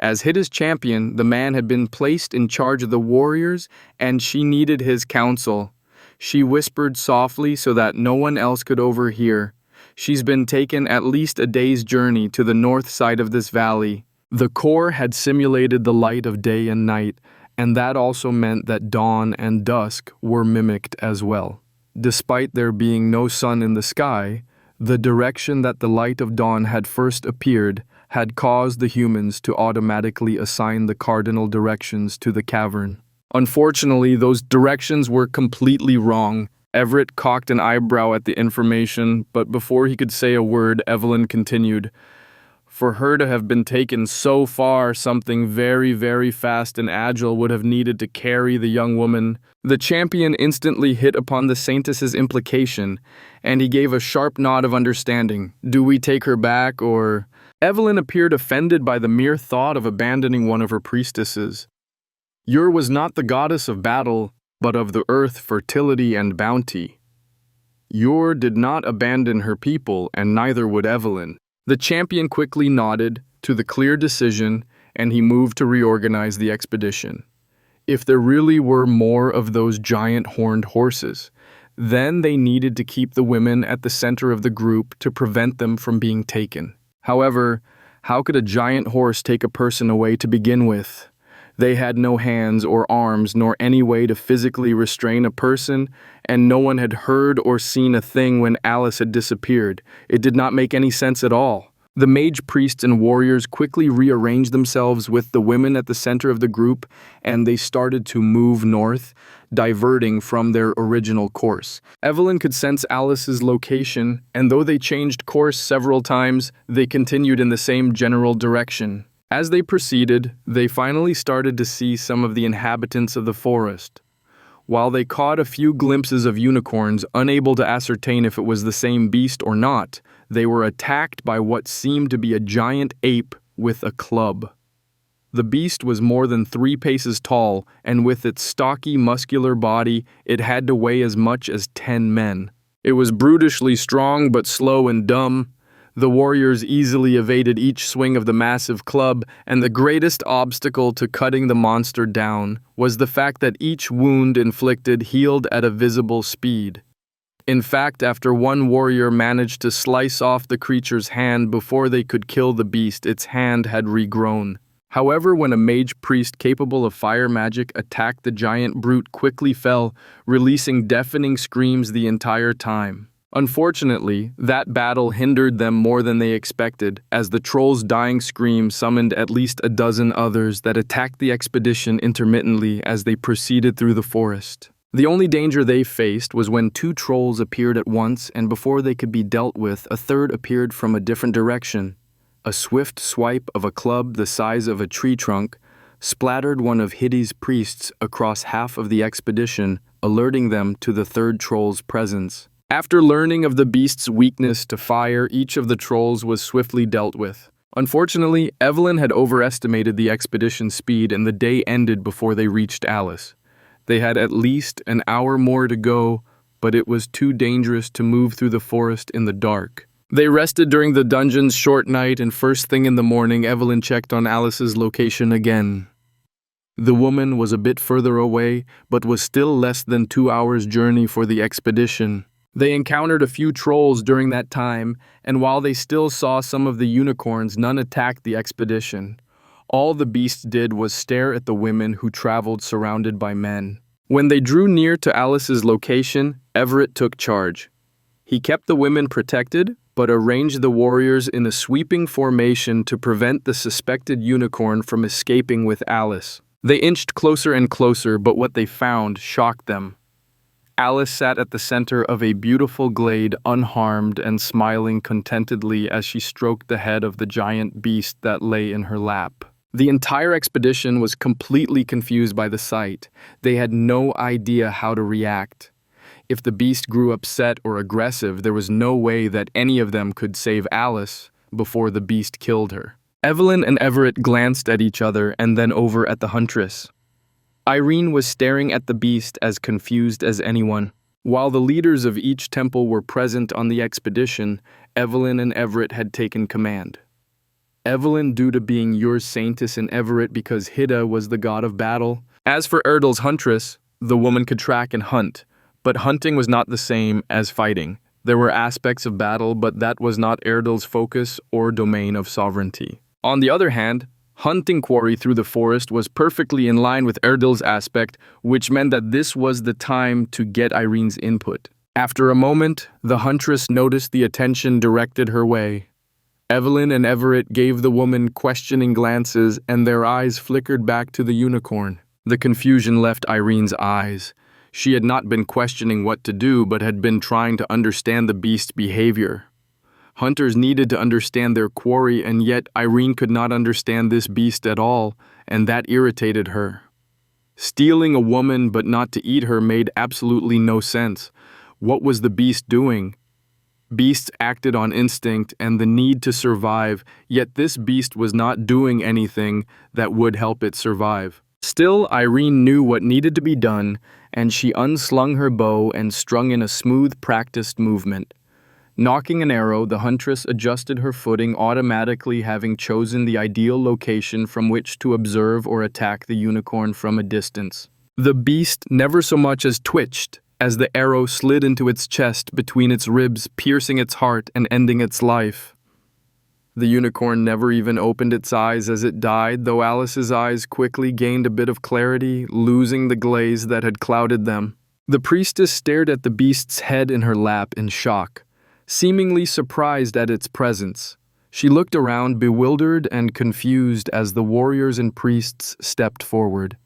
As Hidden's champion, the man had been placed in charge of the warriors and she needed his counsel. She whispered softly so that no one else could overhear. "She's been taken at least a day's journey to the north side of this valley." The core had simulated the light of day and night, and that also meant that dawn and dusk were mimicked as well. Despite there being no sun in the sky, the direction that the light of dawn had first appeared had caused the humans to automatically assign the cardinal directions to the cavern. Unfortunately, those directions were completely wrong. Everett cocked an eyebrow at the information, but before he could say a word, Evelyn continued. For her to have been taken so far, something very, very fast and agile would have needed to carry the young woman. The champion instantly hit upon the saintess's implication, and he gave a sharp nod of understanding. "Do we take her back, or—" Evelyn appeared offended by the mere thought of abandoning one of her priestesses. Ur was not the goddess of battle, but of the earth, fertility, and bounty. Ur did not abandon her people, and neither would Evelyn. The champion quickly nodded to the clear decision, and he moved to reorganize the expedition. If there really were more of those giant horned horses, then they needed to keep the women at the center of the group to prevent them from being taken. However, how could a giant horse take a person away to begin with? They had no hands or arms nor any way to physically restrain a person, and no one had heard or seen a thing when Alice had disappeared. It did not make any sense at all. The mage priests and warriors quickly rearranged themselves with the women at the center of the group, and they started to move north, diverting from their original course. Evelyn could sense Alice's location, and though they changed course several times, they continued in the same general direction. As they proceeded, they finally started to see some of the inhabitants of the forest. While they caught a few glimpses of unicorns, unable to ascertain if it was the same beast or not, they were attacked by what seemed to be a giant ape with a club. The beast was more than 3 paces tall, and with its stocky, muscular body, it had to weigh as much as 10 men. It was brutishly strong but slow and dumb. The warriors easily evaded each swing of the massive club, and the greatest obstacle to cutting the monster down was the fact that each wound inflicted healed at a visible speed. In fact, after one warrior managed to slice off the creature's hand before they could kill the beast, its hand had regrown. However, when a mage priest capable of fire magic attacked the giant brute quickly fell, releasing deafening screams the entire time. Unfortunately, that battle hindered them more than they expected, as the troll's dying scream summoned at least a dozen others that attacked the expedition intermittently as they proceeded through the forest. The only danger they faced was when two trolls appeared at once, and before they could be dealt with, a third appeared from a different direction. A swift swipe of a club the size of a tree trunk splattered one of Hidden's priests across half of the expedition, alerting them to the third troll's presence. After learning of the beast's weakness to fire, each of the trolls was swiftly dealt with. Unfortunately, Evelyn had overestimated the expedition's speed, and the day ended before they reached Alice. They had at least an hour more to go, but it was too dangerous to move through the forest in the dark. They rested during the dungeon's short night, and first thing in the morning, Evelyn checked on Alice's location again. The woman was a bit further away, but was still less than 2 hours' journey for the expedition. They encountered a few trolls during that time, and while they still saw some of the unicorns, none attacked the expedition. All the beasts did was stare at the women who traveled surrounded by men. When they drew near to Alice's location, Everett took charge. He kept the women protected, but arranged the warriors in a sweeping formation to prevent the suspected unicorn from escaping with Alice. They inched closer and closer, but what they found shocked them. Alice sat at the center of a beautiful glade, unharmed and smiling contentedly as she stroked the head of the giant beast that lay in her lap. The entire expedition was completely confused by the sight. They had no idea how to react. If the beast grew upset or aggressive, there was no way that any of them could save Alice before the beast killed her. Evelyn and Everett glanced at each other and then over at the huntress. Irene was staring at the beast as confused as anyone. While the leaders of each temple were present on the expedition, Evelyn and Everett had taken command. Evelyn due to being your saintess, and Everett because Hidda was the god of battle. As for Erdel's huntress, the woman could track and hunt, but hunting was not the same as fighting. There were aspects of battle, but that was not Erdel's focus or domain of sovereignty. On the other hand, hunting quarry through the forest was perfectly in line with Erdel's aspect, which meant that this was the time to get Irene's input. After a moment, the huntress noticed the attention directed her way. Evelyn and Everett gave the woman questioning glances, and their eyes flickered back to the unicorn. The confusion left Irene's eyes. She had not been questioning what to do, but had been trying to understand the beast's behavior. Hunters needed to understand their quarry, and yet Irene could not understand this beast at all, and that irritated her. Stealing a woman but not to eat her made absolutely no sense. What was the beast doing? Beasts acted on instinct and the need to survive, yet this beast was not doing anything that would help it survive. Still, Irene knew what needed to be done, and she unslung her bow and strung in a smooth, practiced movement. Nocking an arrow, the huntress adjusted her footing automatically, having chosen the ideal location from which to observe or attack the unicorn from a distance. The beast never so much as twitched, as the arrow slid into its chest between its ribs, piercing its heart and ending its life. The unicorn never even opened its eyes as it died, though Alice's eyes quickly gained a bit of clarity, losing the glaze that had clouded them. The priestess stared at the beast's head in her lap in shock, seemingly surprised at its presence. She looked around, bewildered and confused, as the warriors and priests stepped forward.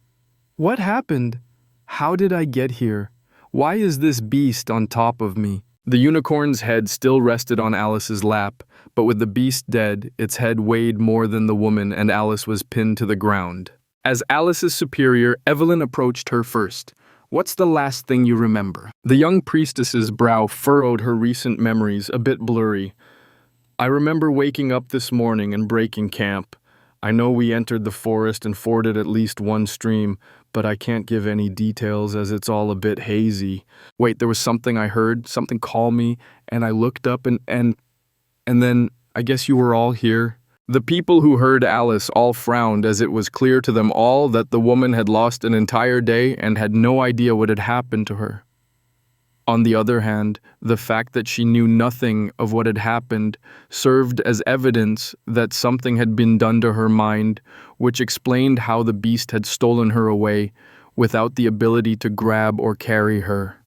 "What happened? How did I get here? Why is this beast on top of me?" The unicorn's head still rested on Alice's lap, but with the beast dead, its head weighed more than the woman, and Alice was pinned to the ground. As Alice's superior, Evelyn approached her first. "What's the last thing you remember?" The young priestess's brow furrowed, her recent memories a bit blurry. "I remember waking up this morning and breaking camp. I know we entered the forest and forded at least one stream, but I can't give any details as it's all a bit hazy. Wait, there was something I heard, something call me, and I looked up and then I guess you were all here. The people who heard Alice all frowned as it was clear to them all that the woman had lost an entire day and had no idea what had happened to her. On the other hand, the fact that she knew nothing of what had happened served as evidence that something had been done to her mind, which explained how the beast had stolen her away without the ability to grab or carry her.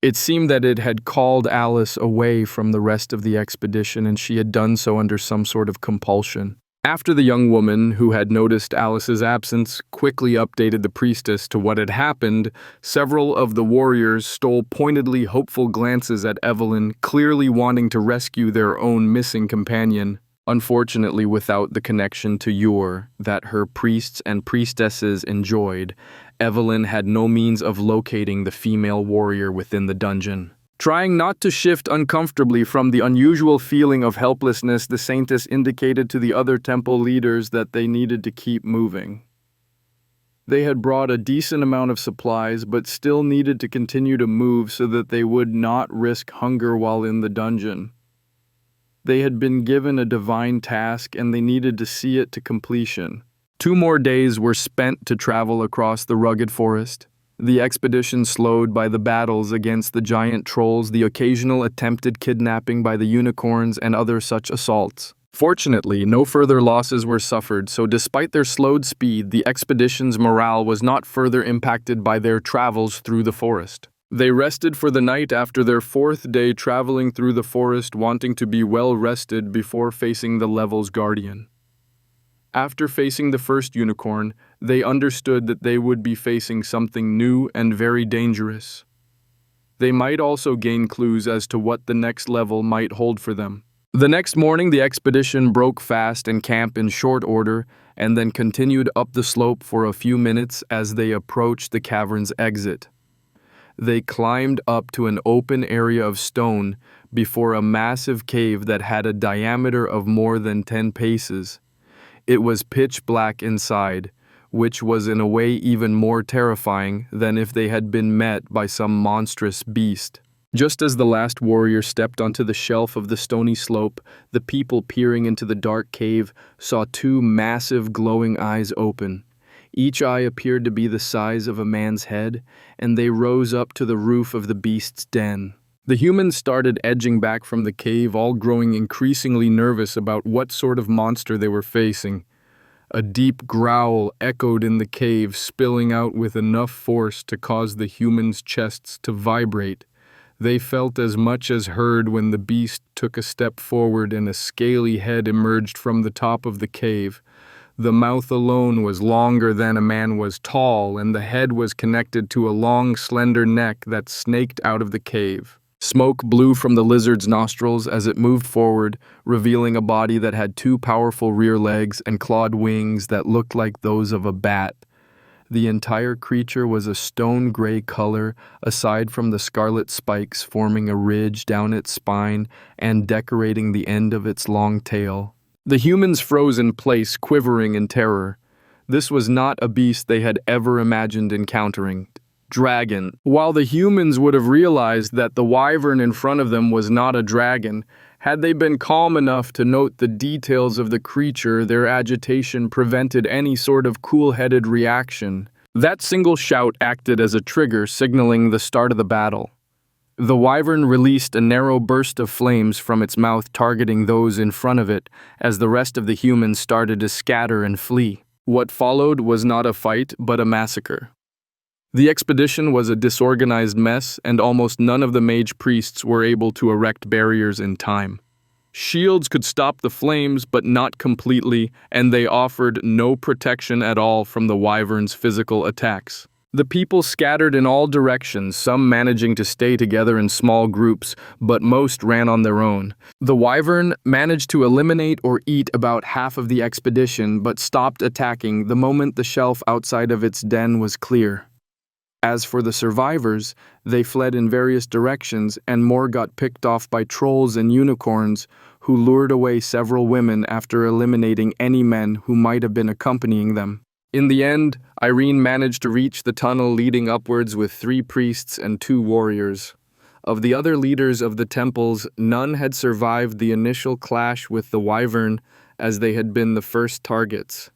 It seemed that it had called Alice away from the rest of the expedition, and she had done so under some sort of compulsion. After the young woman, who had noticed Alice's absence, quickly updated the priestess to what had happened, several of the warriors stole pointedly hopeful glances at Evelyn, clearly wanting to rescue their own missing companion, unfortunately without the connection to Yor that her priests and priestesses enjoyed. Evelyn had no means of locating the female warrior within the dungeon. Trying not to shift uncomfortably from the unusual feeling of helplessness, the saintess indicated to the other temple leaders that they needed to keep moving. They had brought a decent amount of supplies, but still needed to continue to move so that they would not risk hunger while in the dungeon. They had been given a divine task, and they needed to see it to completion. 2 more days were spent to travel across the rugged forest. The expedition slowed by the battles against the giant trolls, the occasional attempted kidnapping by the unicorns, and other such assaults. Fortunately, no further losses were suffered, so despite their slowed speed, the expedition's morale was not further impacted by their travels through the forest. They rested for the night after their 4th day traveling through the forest, wanting to be well rested before facing the level's guardian. After facing the first unicorn, they understood that they would be facing something new and very dangerous. They might also gain clues as to what the next level might hold for them. The next morning, the expedition broke fast and camped in short order, and then continued up the slope for a few minutes as they approached the cavern's exit. They climbed up to an open area of stone before a massive cave that had a diameter of more than 10 paces. It was pitch black inside, which was in a way even more terrifying than if they had been met by some monstrous beast. Just as the last warrior stepped onto the shelf of the stony slope, the people peering into the dark cave saw 2 massive glowing eyes open. Each eye appeared to be the size of a man's head, and they rose up to the roof of the beast's den. The humans started edging back from the cave, all growing increasingly nervous about what sort of monster they were facing. A deep growl echoed in the cave, spilling out with enough force to cause the humans' chests to vibrate. They felt as much as heard when the beast took a step forward and a scaly head emerged from the top of the cave. The mouth alone was longer than a man was tall, and the head was connected to a long, slender neck that snaked out of the cave. Smoke blew from the lizard's nostrils as it moved forward, revealing a body that had 2 powerful rear legs and clawed wings that looked like those of a bat. The entire creature was a stone-gray color, aside from the scarlet spikes forming a ridge down its spine and decorating the end of its long tail. The humans froze in place, quivering in terror. This was not a beast they had ever imagined encountering. Dragon. While the humans would have realized that the wyvern in front of them was not a dragon, had they been calm enough to note the details of the creature, their agitation prevented any sort of cool-headed reaction. That single shout acted as a trigger, signaling the start of the battle. The wyvern released a narrow burst of flames from its mouth, targeting those in front of it, as the rest of the humans started to scatter and flee. What followed was not a fight, but a massacre. The expedition was a disorganized mess, and almost none of the mage priests were able to erect barriers in time. Shields could stop the flames, but not completely, and they offered no protection at all from the wyvern's physical attacks. The people scattered in all directions, some managing to stay together in small groups, but most ran on their own. The wyvern managed to eliminate or eat about half of the expedition, but stopped attacking the moment the shelf outside of its den was clear. As for the survivors, they fled in various directions and more got picked off by trolls and unicorns who lured away several women after eliminating any men who might have been accompanying them. In the end, Irene managed to reach the tunnel leading upwards with 3 priests and 2 warriors. Of the other leaders of the temples, none had survived the initial clash with the wyvern, as they had been the first targets.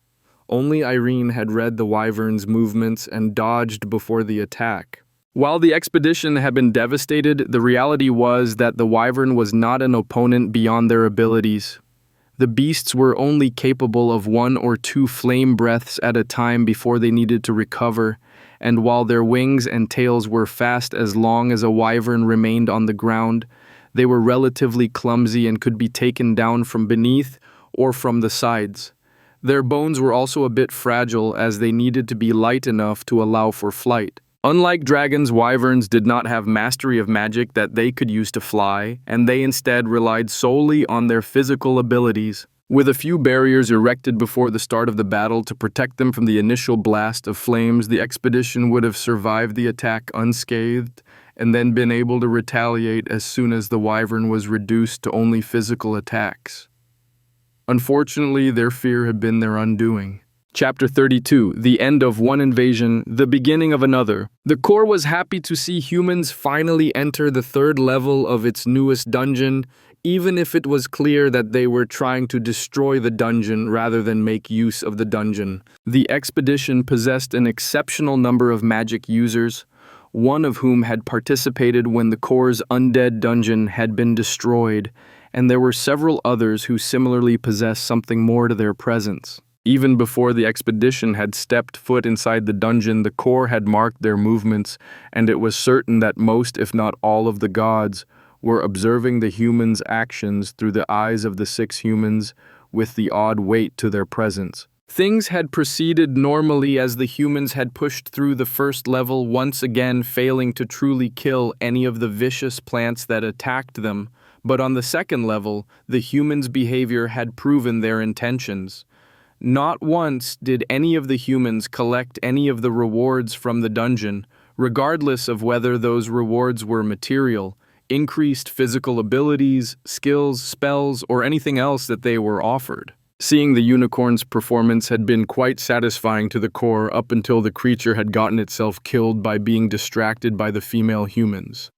Only Irene had read the wyvern's movements and dodged before the attack. While the expedition had been devastated, the reality was that the wyvern was not an opponent beyond their abilities. The beasts were only capable of 1 or 2 flame breaths at a time before they needed to recover, and while their wings and tails were fast as long as a wyvern remained on the ground, they were relatively clumsy and could be taken down from beneath or from the sides. Their bones were also a bit fragile as they needed to be light enough to allow for flight. Unlike dragons, wyverns did not have mastery of magic that they could use to fly, and they instead relied solely on their physical abilities. With a few barriers erected before the start of the battle to protect them from the initial blast of flames, the expedition would have survived the attack unscathed and then been able to retaliate as soon as the wyvern was reduced to only physical attacks. Unfortunately, their fear had been their undoing. Chapter 32, The End of One Invasion, The Beginning of Another. The Corps was happy to see humans finally enter the 3rd level of its newest dungeon, even if it was clear that they were trying to destroy the dungeon rather than make use of the dungeon. The expedition possessed an exceptional number of magic users, one of whom had participated when the Corps' undead dungeon had been destroyed, and there were several others who similarly possessed something more to their presence. Even before the expedition had stepped foot inside the dungeon, the Corps had marked their movements, and it was certain that most, if not all, of the gods were observing the humans' actions through the eyes of the 6 humans with the odd weight to their presence. Things had proceeded normally as the humans had pushed through the 1st level, once again failing to truly kill any of the vicious plants that attacked them. But on the 2nd level, the humans' behavior had proven their intentions. Not once did any of the humans collect any of the rewards from the dungeon, regardless of whether those rewards were material, increased physical abilities, skills, spells, or anything else that they were offered. Seeing the unicorn's performance had been quite satisfying to the Corps up until the creature had gotten itself killed by being distracted by the female humans.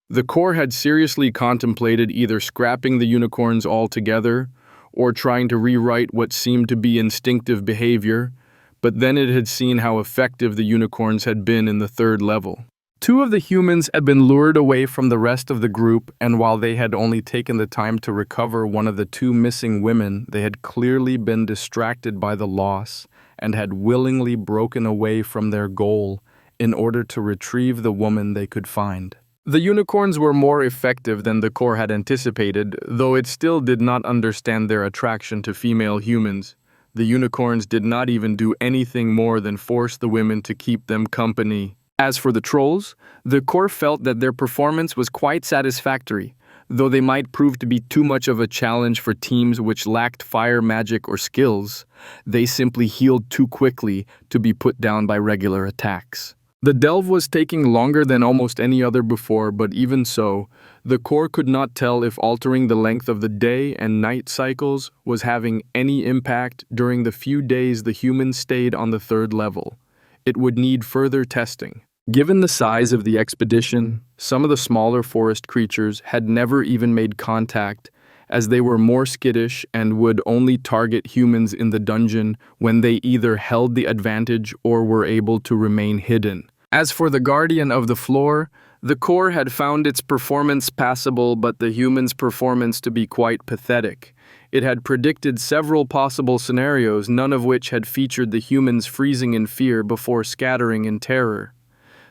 The Corps had seriously contemplated either scrapping the unicorns altogether or trying to rewrite what seemed to be instinctive behavior, but then it had seen how effective the unicorns had been in the 3rd level. 2 of the humans had been lured away from the rest of the group, and while they had only taken the time to recover one of the 2 missing women, they had clearly been distracted by the loss and had willingly broken away from their goal in order to retrieve the woman they could find. The unicorns were more effective than the Corps had anticipated, though it still did not understand their attraction to female humans. The unicorns did not even do anything more than force the women to keep them company. As for the trolls, the Corps felt that their performance was quite satisfactory, though they might prove to be too much of a challenge for teams which lacked fire magic or skills. They simply healed too quickly to be put down by regular attacks. The delve was taking longer than almost any other before, but even so, the Corps could not tell if altering the length of the day and night cycles was having any impact during the few days the humans stayed on the 3rd level. It would need further testing. Given the size of the expedition, some of the smaller forest creatures had never even made contact, as they were more skittish and would only target humans in the dungeon when they either held the advantage or were able to remain hidden. As for the Guardian of the Floor, the Corps had found its performance passable but the humans' performance to be quite pathetic. It had predicted several possible scenarios, none of which had featured the humans freezing in fear before scattering in terror.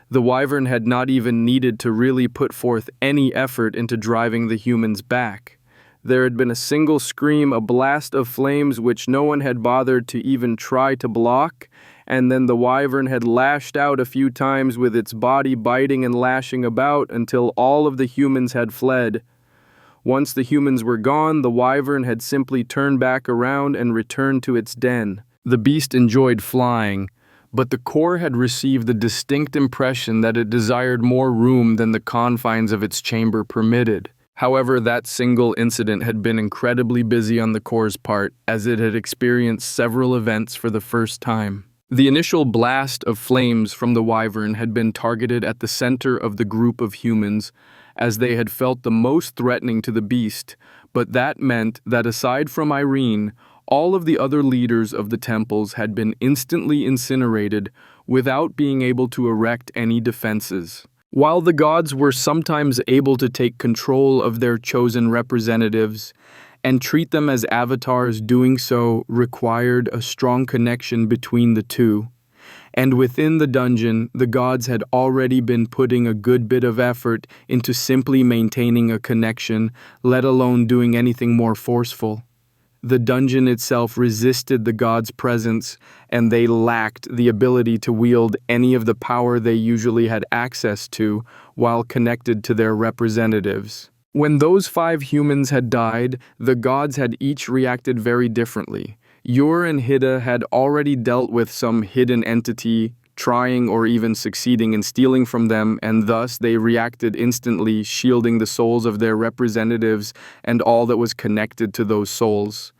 The wyvern had not even needed to really put forth any effort into driving the humans back. There had been a single scream, a blast of flames which no one had bothered to even try to block, and then the wyvern had lashed out a few times with its body biting and lashing about until all of the humans had fled. Once the humans were gone, the wyvern had simply turned back around and returned to its den. The beast enjoyed flying, but the core had received the distinct impression that it desired more room than the confines of its chamber permitted. However, that single incident had been incredibly busy on the core's part, as it had experienced several events for the first time. The initial blast of flames from the wyvern had been targeted at the center of the group of humans, as they had felt the most threatening to the beast, but that meant that aside from Irene, all of the other leaders of the temples had been instantly incinerated without being able to erect any defenses. While the gods were sometimes able to take control of their chosen representatives and treat them as avatars, doing so required a strong connection between the two. And within the dungeon, the gods had already been putting a good bit of effort into simply maintaining a connection, let alone doing anything more forceful. The dungeon itself resisted the gods' presence, and they lacked the ability to wield any of the power they usually had access to while connected to their representatives. When those 5 humans had died, the gods had each reacted very differently. Ur and Hida had already dealt with some hidden entity, trying or even succeeding in stealing from them, and thus they reacted instantly, shielding the souls of their representatives and all that was connected to those souls.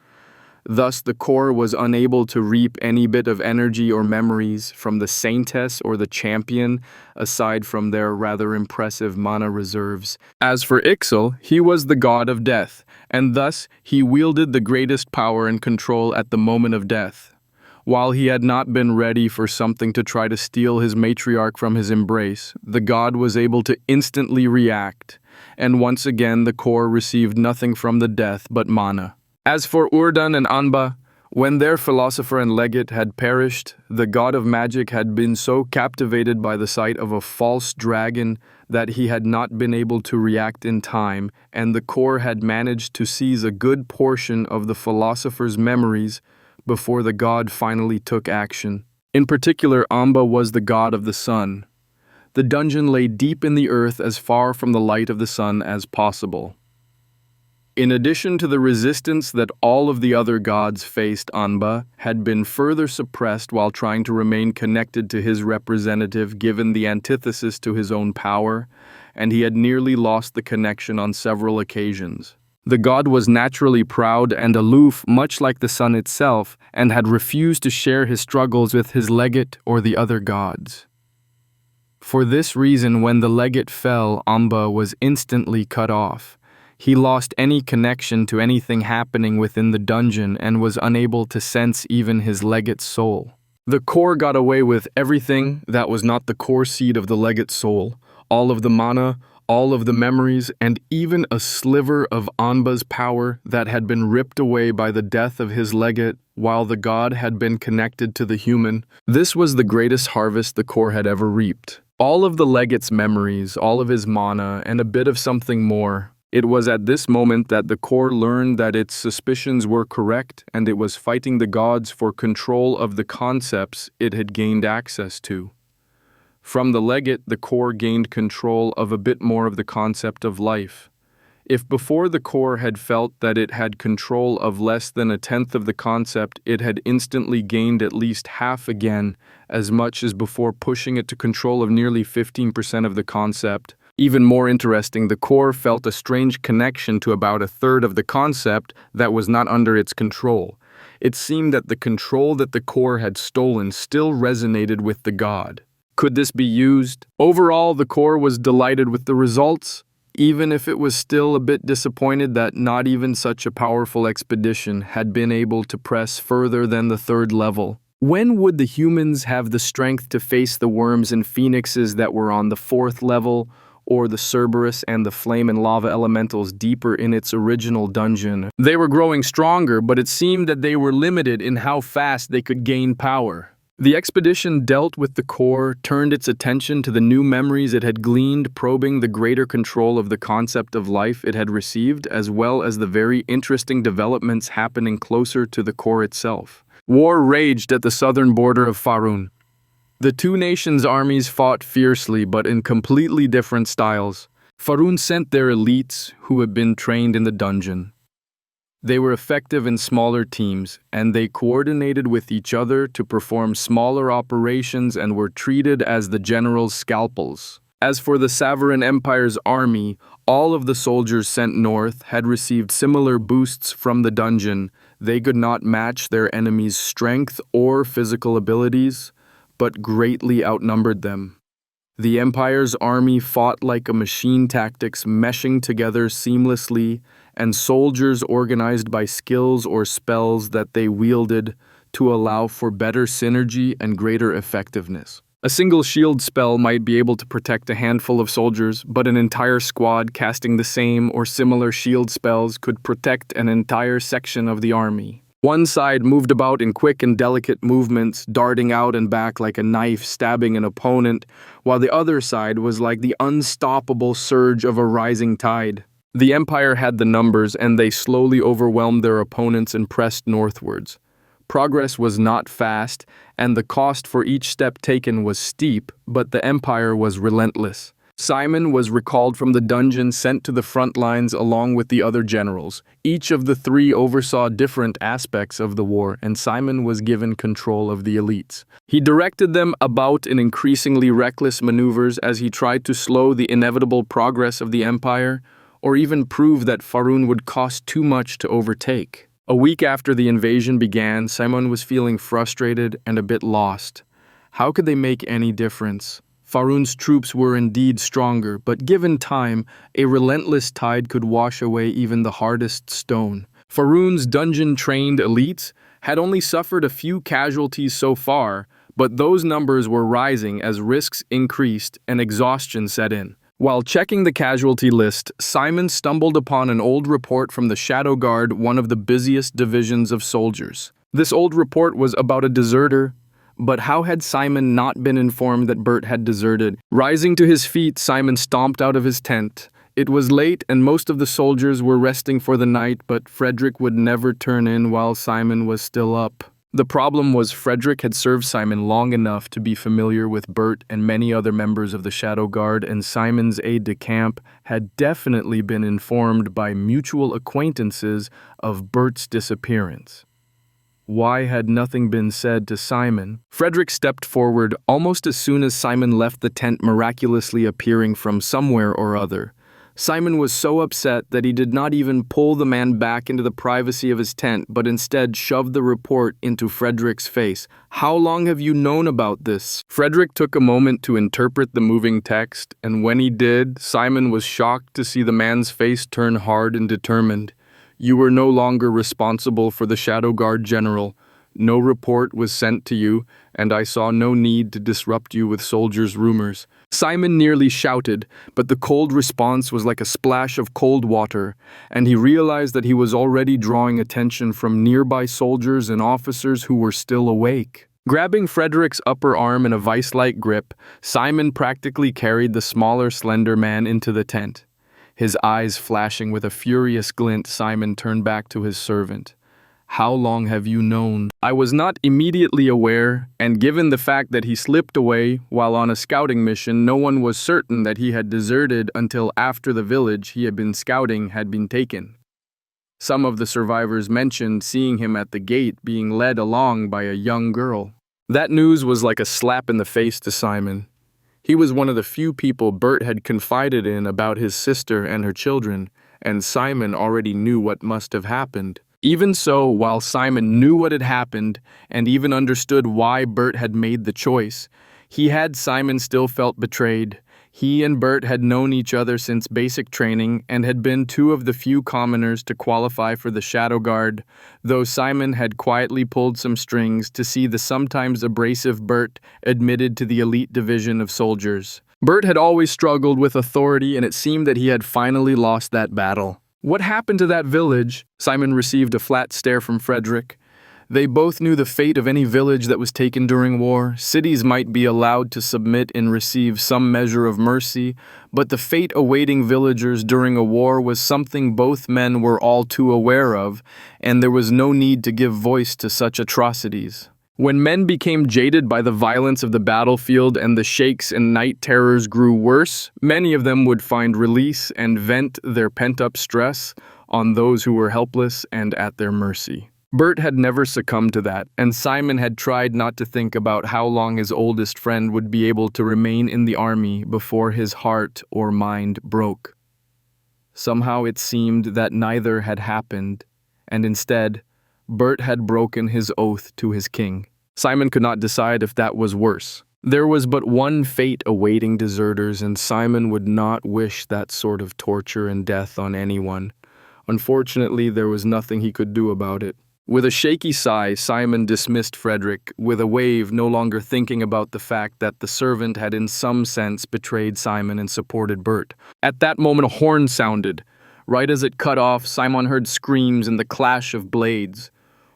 Thus, the core was unable to reap any bit of energy or memories from the saintess or the champion, aside from their rather impressive mana reserves. As for Ixal, he was the god of death, and thus he wielded the greatest power and control at the moment of death. While he had not been ready for something to try to steal his matriarch from his embrace, the god was able to instantly react, and once again the core received nothing from the death but mana. As for Urdan and Anba, when their philosopher and legate had perished, the god of magic had been so captivated by the sight of a false dragon that he had not been able to react in time, and the core had managed to seize a good portion of the philosopher's memories before the god finally took action. In particular, Amba was the god of the sun. The dungeon lay deep in the earth, as far from the light of the sun as possible. In addition to the resistance that all of the other gods faced, Anba had been further suppressed while trying to remain connected to his representative, given the antithesis to his own power, and he had nearly lost the connection on several occasions. The god was naturally proud and aloof, much like the sun itself, and had refused to share his struggles with his legate or the other gods. For this reason, when the legate fell, Amba was instantly cut off. He lost any connection to anything happening within the dungeon and was unable to sense even his legate's soul. The core got away with everything that was not the core seed of the legate's soul, all of the mana, all of the memories, and even a sliver of Anba's power that had been ripped away by the death of his legate while the god had been connected to the human. This was the greatest harvest the core had ever reaped. All of the legate's memories, all of his mana, and a bit of something more. It was at this moment that the core learned that its suspicions were correct, and it was fighting the gods for control of the concepts it had gained access to. From the legate, the core gained control of a bit more of the concept of life. If before the core had felt that it had control of less than a tenth of the concept, it had instantly gained at least half again, as much as before pushing it to control of nearly 15% of the concept. Even more interesting, the core felt a strange connection to about a third of the concept that was not under its control. It seemed that the control that the core had stolen still resonated with the god. Could this be used? Overall, the core was delighted with the results, even if it was still a bit disappointed that not even such a powerful expedition had been able to press further than the 3rd level. When would the humans have the strength to face the worms and phoenixes that were on the 4th level, or the Cerberus and the flame and lava elementals deeper in its original dungeon? They were growing stronger, but it seemed that they were limited in how fast they could gain power. The expedition dealt with the core, turned its attention to the new memories it had gleaned, probing the greater control of the concept of life it had received, as well as the very interesting developments happening closer to the core itself. War raged at the southern border of Faerûn. The two nations' armies fought fiercely, but in completely different styles. Faerûn sent their elites, who had been trained in the dungeon. They were effective in smaller teams, and they coordinated with each other to perform smaller operations and were treated as the general's scalpels. As for the Savaran Empire's army, all of the soldiers sent north had received similar boosts from the dungeon. They could not match their enemies' strength or physical abilities, but greatly outnumbered them. The Empire's army fought like a machine, tactics meshing together seamlessly, and soldiers organized by skills or spells that they wielded to allow for better synergy and greater effectiveness. A single shield spell might be able to protect a handful of soldiers, but an entire squad casting the same or similar shield spells could protect an entire section of the army. One side moved about in quick and delicate movements, darting out and back like a knife stabbing an opponent, while the other side was like the unstoppable surge of a rising tide. The Empire had the numbers, and they slowly overwhelmed their opponents and pressed northwards. Progress was not fast, and the cost for each step taken was steep, but the Empire was relentless. Simon was recalled from the dungeon, sent to the front lines along with the other generals. Each of the three oversaw different aspects of the war, and Simon was given control of the elites. He directed them about in increasingly reckless maneuvers as he tried to slow the inevitable progress of the Empire, or even prove that Faerûn would cost too much to overtake. A week after the invasion began, Simon was feeling frustrated and a bit lost. How could they make any difference? Faerûn's troops were indeed stronger, but given time, a relentless tide could wash away even the hardest stone. Faerûn's dungeon-trained elites had only suffered a few casualties so far, but those numbers were rising as risks increased and exhaustion set in. While checking the casualty list, Simon stumbled upon an old report from the Shadow Guard, one of the busiest divisions of soldiers. This old report was about a deserter. But how had Simon not been informed that Bert had deserted? Rising to his feet, Simon stomped out of his tent. It was late and most of the soldiers were resting for the night, but Frederick would never turn in while Simon was still up. The problem was Frederick had served Simon long enough to be familiar with Bert and many other members of the Shadow Guard, and Simon's aide-de-camp had definitely been informed by mutual acquaintances of Bert's disappearance. Why had nothing been said to Simon? Frederick stepped forward almost as soon as Simon left the tent, miraculously appearing from somewhere or other. Simon was so upset that he did not even pull the man back into the privacy of his tent, but instead shoved the report into Frederick's face. "How long have you known about this?" Frederick took a moment to interpret the moving text, and when he did, Simon was shocked to see the man's face turn hard and determined. "You were no longer responsible for the Shadow Guard, General. No report was sent to you, and I saw no need to disrupt you with soldiers' rumors." Simon nearly shouted, but the cold response was like a splash of cold water, and he realized that he was already drawing attention from nearby soldiers and officers who were still awake. Grabbing Frederick's upper arm in a vice-like grip, Simon practically carried the smaller, slender man into the tent. His eyes flashing with a furious glint, Simon turned back to his servant. "How long have you known?" "I was not immediately aware, and given the fact that he slipped away while on a scouting mission, no one was certain that he had deserted until after the village he had been scouting had been taken. Some of the survivors mentioned seeing him at the gate being led along by a young girl." That news was like a slap in the face to Simon. He was one of the few people Bert had confided in about his sister and her children, and Simon already knew what must have happened. Even so, while Simon knew what had happened and even understood why Bert had made the choice, Simon still felt betrayed. He and Bert had known each other since basic training and had been two of the few commoners to qualify for the Shadow Guard, though Simon had quietly pulled some strings to see the sometimes abrasive Bert admitted to the elite division of soldiers. Bert had always struggled with authority, and it seemed that he had finally lost that battle. "What happened to that village?" Simon received a flat stare from Frederick. They both knew the fate of any village that was taken during war. Cities might be allowed to submit and receive some measure of mercy, but the fate awaiting villagers during a war was something both men were all too aware of, and there was no need to give voice to such atrocities. When men became jaded by the violence of the battlefield and the shakes and night terrors grew worse, many of them would find release and vent their pent-up stress on those who were helpless and at their mercy. Bert had never succumbed to that, and Simon had tried not to think about how long his oldest friend would be able to remain in the army before his heart or mind broke. Somehow it seemed that neither had happened, and instead, Bert had broken his oath to his king. Simon could not decide if that was worse. There was but one fate awaiting deserters, and Simon would not wish that sort of torture and death on anyone. Unfortunately, there was nothing he could do about it. With a shaky sigh, Simon dismissed Frederick, with a wave, no longer thinking about the fact that the servant had in some sense betrayed Simon and supported Bert. At that moment, a horn sounded. Right as it cut off, Simon heard screams and the clash of blades.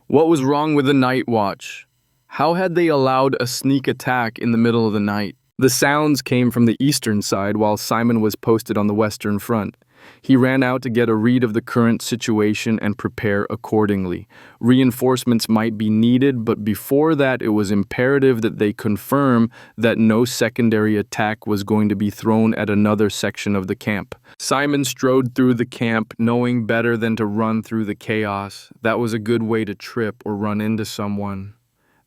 What was wrong with the night watch? How had they allowed a sneak attack in the middle of the night? The sounds came from the eastern side while Simon was posted on the western front. He ran out to get a read of the current situation and prepare accordingly. Reinforcements might be needed, but before that it was imperative that they confirm that no secondary attack was going to be thrown at another section of the camp. Simon strode through the camp, knowing better than to run through the chaos. That was a good way to trip or run into someone.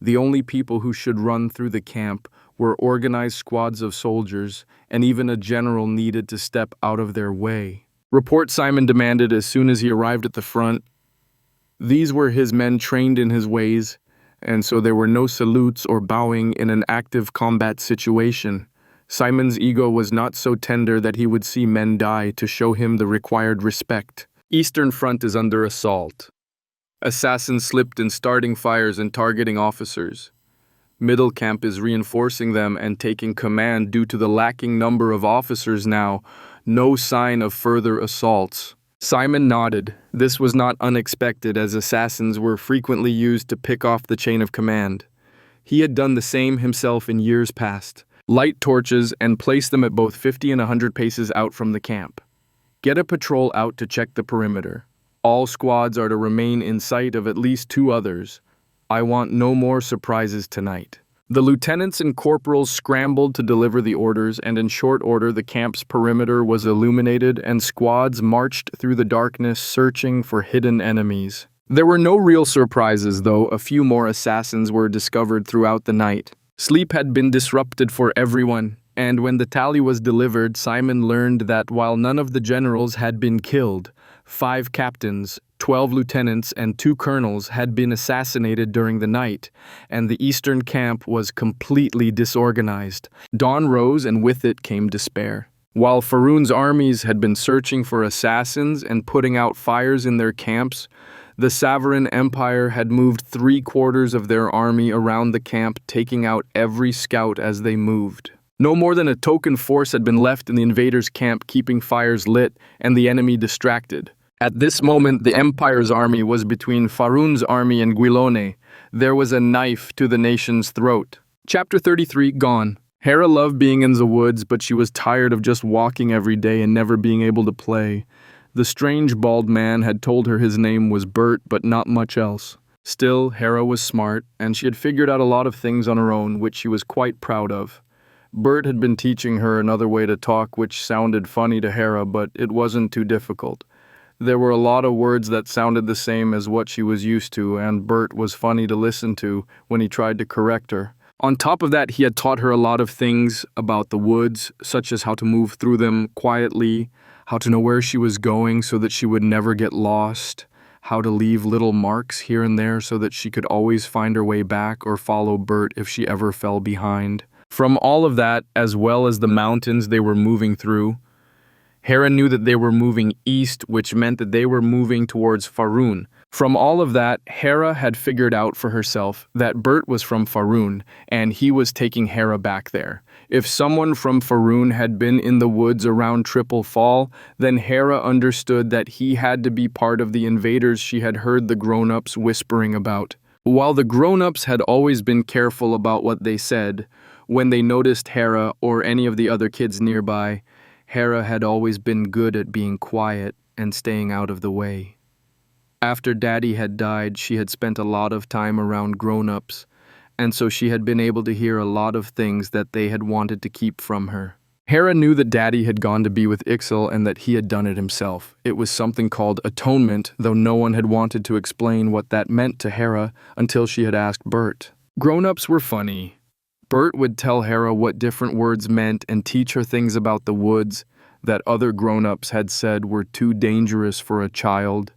The only people who should run through the camp were organized squads of soldiers, and even a general needed to step out of their way. Report, Simon demanded as soon as he arrived at the front. These were his men trained in his ways, and so there were no salutes or bowing in an active combat situation. Simon's ego was not so tender that he would see men die to show him the required respect. Eastern Front is under assault. Assassins slipped in starting fires and targeting officers. Middle Camp is reinforcing them and taking command due to the lacking number of officers now. No sign of further assaults. Simon nodded. This was not unexpected, as assassins were frequently used to pick off the chain of command. He had done the same himself in years past. Light torches and place them at both 50 and 100 paces out from the camp. Get a patrol out to check the perimeter. All squads are to remain in sight of at least 2 others. I want no more surprises tonight. The lieutenants and corporals scrambled to deliver the orders, and in short order the camp's perimeter was illuminated and squads marched through the darkness searching for hidden enemies. There were no real surprises, though. A few more assassins were discovered throughout the night. Sleep had been disrupted for everyone, and when the tally was delivered, Simon learned that while none of the generals had been killed, 5 captains, 12 lieutenants, and 2 colonels had been assassinated during the night, and the eastern camp was completely disorganized. Dawn rose, and with it came despair. While Faroon's armies had been searching for assassins and putting out fires in their camps, the Savarin Empire had moved 3/4 of their army around the camp, taking out every scout as they moved. No more than a token force had been left in the invaders' camp, keeping fires lit and the enemy distracted. At this moment, the Empire's army was between Faroon's army and Guilone. There was a knife to the nation's throat. Chapter 33, gone. Hera loved being in the woods, but she was tired of just walking every day and never being able to play. The strange bald man had told her his name was Bert, but not much else. Still, Hera was smart, and she had figured out a lot of things on her own, which she was quite proud of. Bert had been teaching her another way to talk, which sounded funny to Hera, but it wasn't too difficult. There were a lot of words that sounded the same as what she was used to, and Bert was funny to listen to when he tried to correct her. On top of that, he had taught her a lot of things about the woods, such as how to move through them quietly, how to know where she was going so that she would never get lost, how to leave little marks here and there so that she could always find her way back or follow Bert if she ever fell behind. From all of that, as well as the mountains they were moving through, Hera knew that they were moving east, which meant that they were moving towards Faroon. From all of that, Hera had figured out for herself that Bert was from Faroon, and he was taking Hera back there. If someone from Faroon had been in the woods around Triple Fall, then Hera understood that he had to be part of the invaders she had heard the grown-ups whispering about. While the grown-ups had always been careful about what they said, when they noticed Hera or any of the other kids nearby, Hera had always been good at being quiet and staying out of the way. After Daddy had died, she had spent a lot of time around grown-ups, and so she had been able to hear a lot of things that they had wanted to keep from her. Hera knew that Daddy had gone to be with Ixal and that he had done it himself. It was something called atonement, though no one had wanted to explain what that meant to Hera until she had asked Bert. Grown-ups were funny. Bert would tell Hera what different words meant and teach her things about the woods that other grown-ups had said were too dangerous for a child,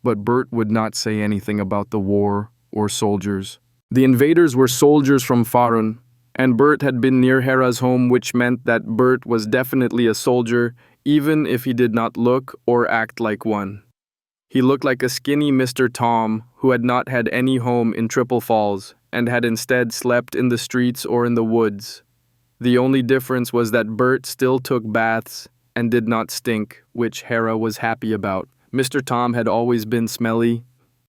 but Bert would not say anything about the war or soldiers. The invaders were soldiers from Farun, and Bert had been near Hera's home, which meant that Bert was definitely a soldier, even if he did not look or act like one. He looked like a skinny Mr. Tom who had not had any home in Triple Falls and had instead slept in the streets or in the woods. The only difference was that Bert still took baths and did not stink, which Hera was happy about. Mr. Tom had always been smelly.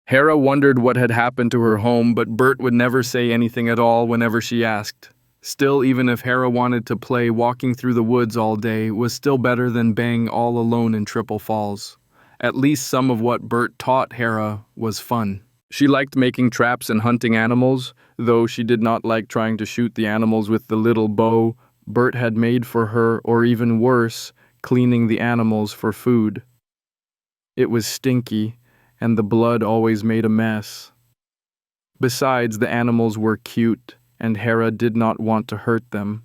Hera wondered what had happened to her home, but Bert would never say anything at all whenever she asked. Still, even if Hera wanted to play, walking through the woods all day was still better than being all alone in Triple Falls. At least some of what Bert taught Hera was fun. She liked making traps and hunting animals, though she did not like trying to shoot the animals with the little bow Bert had made for her, or even worse, cleaning the animals for food. It was stinky, and the blood always made a mess. Besides, the animals were cute, and Hera did not want to hurt them.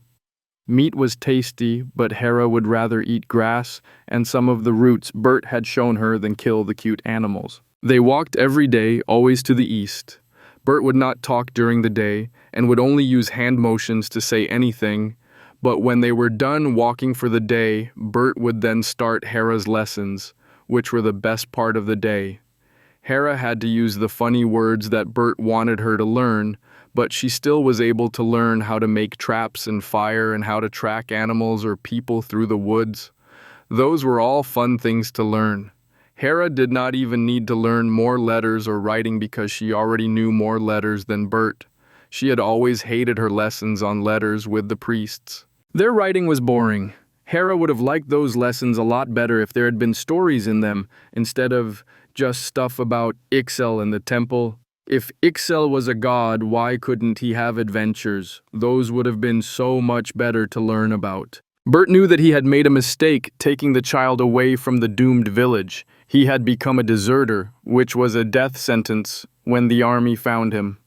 Meat was tasty, but Hera would rather eat grass and some of the roots Bert had shown her than kill the cute animals. They walked every day, always to the east. Bert would not talk during the day and would only use hand motions to say anything, but when they were done walking for the day, Bert would then start Hera's lessons, which were the best part of the day. Hera had to use the funny words that Bert wanted her to learn, but she still was able to learn how to make traps and fire and how to track animals or people through the woods. Those were all fun things to learn. Hera did not even need to learn more letters or writing because she already knew more letters than Bert. She had always hated her lessons on letters with the priests. Their writing was boring. Hera would have liked those lessons a lot better if there had been stories in them instead of just stuff about Ixal and the temple. If Ixal was a god, why couldn't he have adventures? Those would have been so much better to learn about. Bert knew that he had made a mistake taking the child away from the doomed village. He had become a deserter, which was a death sentence when the army found him.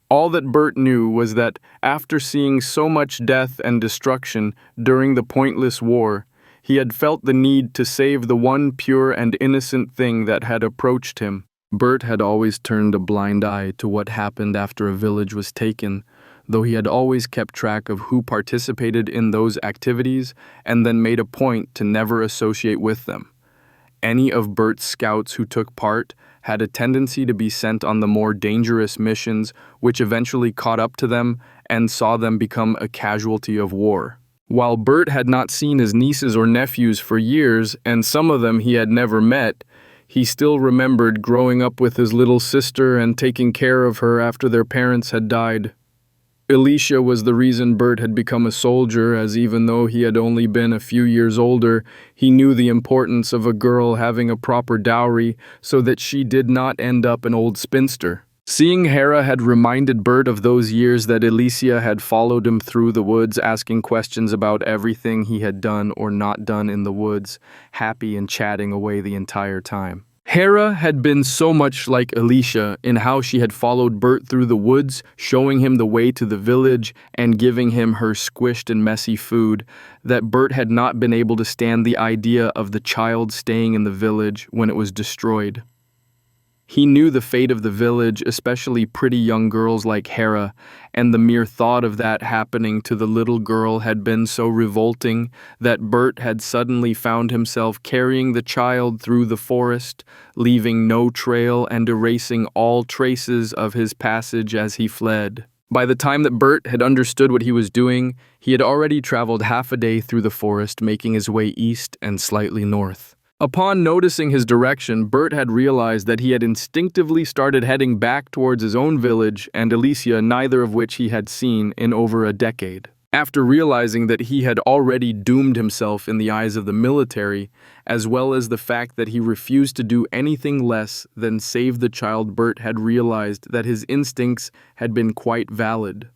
All that Bert knew was that after seeing so much death and destruction during the pointless war, he had felt the need to save the one pure and innocent thing that had approached him. Bert had always turned a blind eye to what happened after a village was taken, though he had always kept track of who participated in those activities and then made a point to never associate with them. Any of Bert's scouts who took part had a tendency to be sent on the more dangerous missions, which eventually caught up to them and saw them become a casualty of war. While Bert had not seen his nieces or nephews for years, and some of them he had never met, he still remembered growing up with his little sister and taking care of her after their parents had died. Alicia was the reason Bert had become a soldier, as even though he had only been a few years older, he knew the importance of a girl having a proper dowry so that she did not end up an old spinster. Seeing Hera had reminded Bert of those years that Alicia had followed him through the woods, asking questions about everything he had done or not done in the woods, happy and chatting away the entire time. Hera had been so much like Alicia in how she had followed Bert through the woods, showing him the way to the village and giving him her squished and messy food, that Bert had not been able to stand the idea of the child staying in the village when it was destroyed. He knew the fate of the village, especially pretty young girls like Hera, and the mere thought of that happening to the little girl had been so revolting that Bert had suddenly found himself carrying the child through the forest, leaving no trail and erasing all traces of his passage as he fled. By the time that Bert had understood what he was doing, he had already traveled half a day through the forest, making his way east and slightly north. Upon noticing his direction, Bert had realized that he had instinctively started heading back towards his own village and Alicia, neither of which he had seen in over a decade. After realizing that he had already doomed himself in the eyes of the military, as well as the fact that he refused to do anything less than save the child, Bert had realized that his instincts had been quite valid.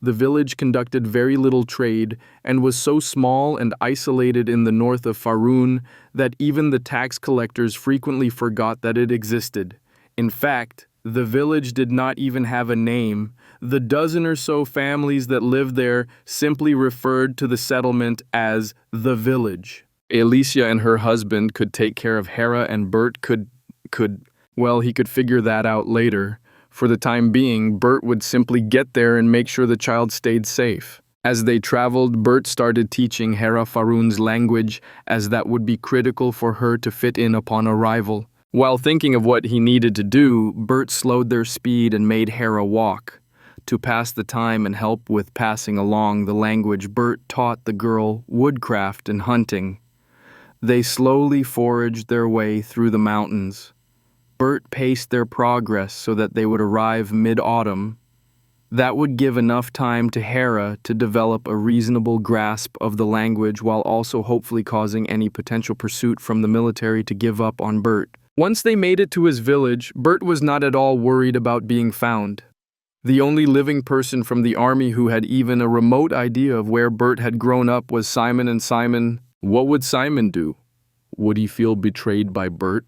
The village conducted very little trade and was so small and isolated in the north of Faerûn that even the tax collectors frequently forgot that it existed. In fact, the village did not even have a name. The dozen or so families that lived there simply referred to the settlement as the village. Alicia and her husband could take care of Hera, and Bert he could figure that out later. For the time being, Bert would simply get there and make sure the child stayed safe. As they traveled, Bert started teaching Hera Faerûn's language, as that would be critical for her to fit in upon arrival. While thinking of what he needed to do, Bert slowed their speed and made Hera walk. To pass the time and help with passing along the language, Bert taught the girl woodcraft and hunting. They slowly foraged their way through the mountains. Bert paced their progress so that they would arrive mid-autumn. That would give enough time to Hera to develop a reasonable grasp of the language while also hopefully causing any potential pursuit from the military to give up on Bert. Once they made it to his village, Bert was not at all worried about being found. The only living person from the army who had even a remote idea of where Bert had grown up was Simon, and Simon, what would Simon do? Would he feel betrayed by Bert?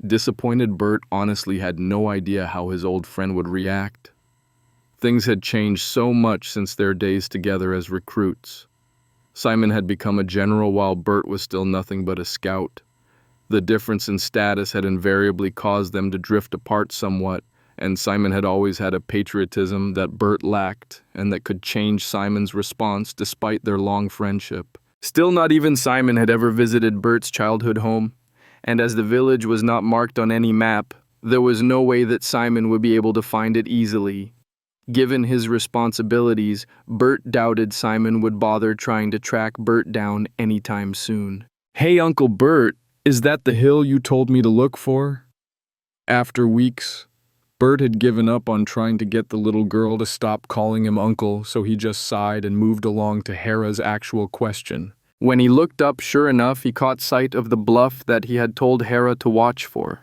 Disappointed Bert honestly had no idea how his old friend would react. Things had changed so much since their days together as recruits. Simon had become a general while Bert was still nothing but a scout. The difference in status had invariably caused them to drift apart somewhat, and Simon had always had a patriotism that Bert lacked and that could change Simon's response despite their long friendship. Still, not even Simon had ever visited Bert's childhood home. And as the village was not marked on any map, there was no way that Simon would be able to find it easily. Given his responsibilities, Bert doubted Simon would bother trying to track Bert down anytime soon. "Hey, Uncle Bert, is that the hill you told me to look for?" After weeks, Bert had given up on trying to get the little girl to stop calling him uncle, so he just sighed and moved along to Hera's actual question. When he looked up, sure enough, he caught sight of the bluff that he had told Hera to watch for.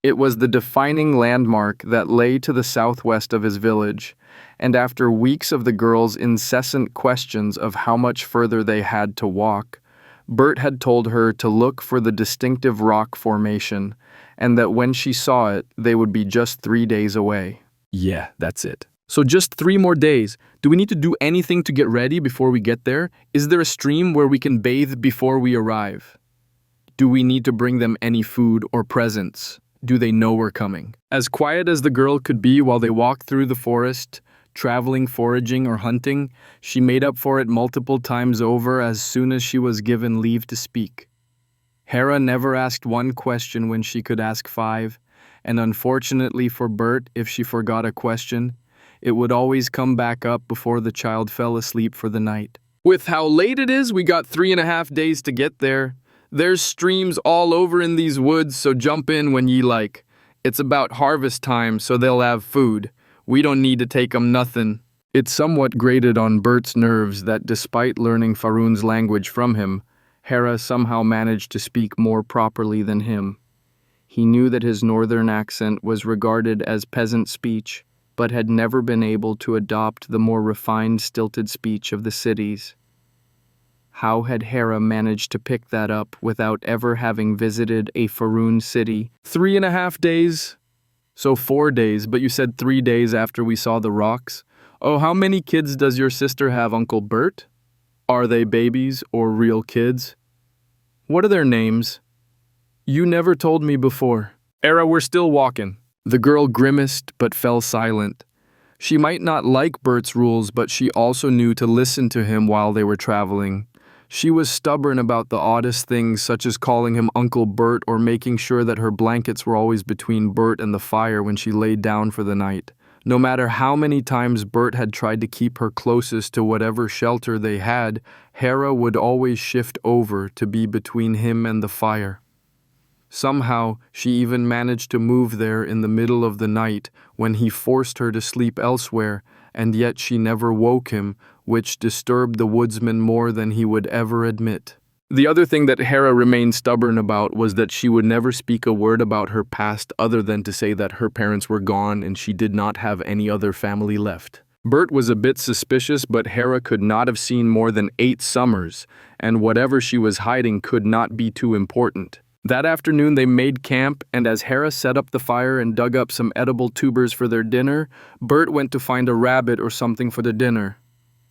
It was the defining landmark that lay to the southwest of his village, and after weeks of the girls' incessant questions of how much further they had to walk, Bert had told her to look for the distinctive rock formation, and that when she saw it, they would be just 3 days away. Yeah, that's it. So just 3 more days. Do we need to do anything to get ready before we get there? Is there a stream where we can bathe before we arrive? Do we need to bring them any food or presents? Do they know we're coming? As quiet as the girl could be while they walked through the forest, traveling, foraging, or hunting, she made up for it multiple times over as soon as she was given leave to speak. Hera never asked one question when she could ask 5, and unfortunately for Bert, if she forgot a question, it would always come back up before the child fell asleep for the night. With how late it is, we got 3.5 days to get there. There's streams all over in these woods, so jump in when ye like. It's about harvest time, so they'll have food. We don't need to take 'em nothin'. It somewhat grated on Bert's nerves that despite learning Faerûn's language from him, Hera somehow managed to speak more properly than him. He knew that his northern accent was regarded as peasant speech, but had never been able to adopt the more refined, stilted speech of the cities. How had Hera managed to pick that up without ever having visited a Faerûn city? 3.5 days? So 4 days, but you said 3 days after we saw the rocks? Oh, how many kids does your sister have, Uncle Bert? Are they babies or real kids? What are their names? You never told me before. Hera, we're still walking. The girl grimaced but fell silent. She might not like Bert's rules, but she also knew to listen to him while they were traveling. She was stubborn about the oddest things, such as calling him Uncle Bert or making sure that her blankets were always between Bert and the fire when she laid down for the night. No matter how many times Bert had tried to keep her closest to whatever shelter they had, Hera would always shift over to be between him and the fire. Somehow, she even managed to move there in the middle of the night when he forced her to sleep elsewhere, and yet she never woke him, which disturbed the woodsman more than he would ever admit. The other thing that Hera remained stubborn about was that she would never speak a word about her past other than to say that her parents were gone and she did not have any other family left. Bert was a bit suspicious, but Hera could not have seen more than 8 summers, and whatever she was hiding could not be too important. That afternoon they made camp, and as Hera set up the fire and dug up some edible tubers for their dinner, Bert went to find a rabbit or something for the dinner.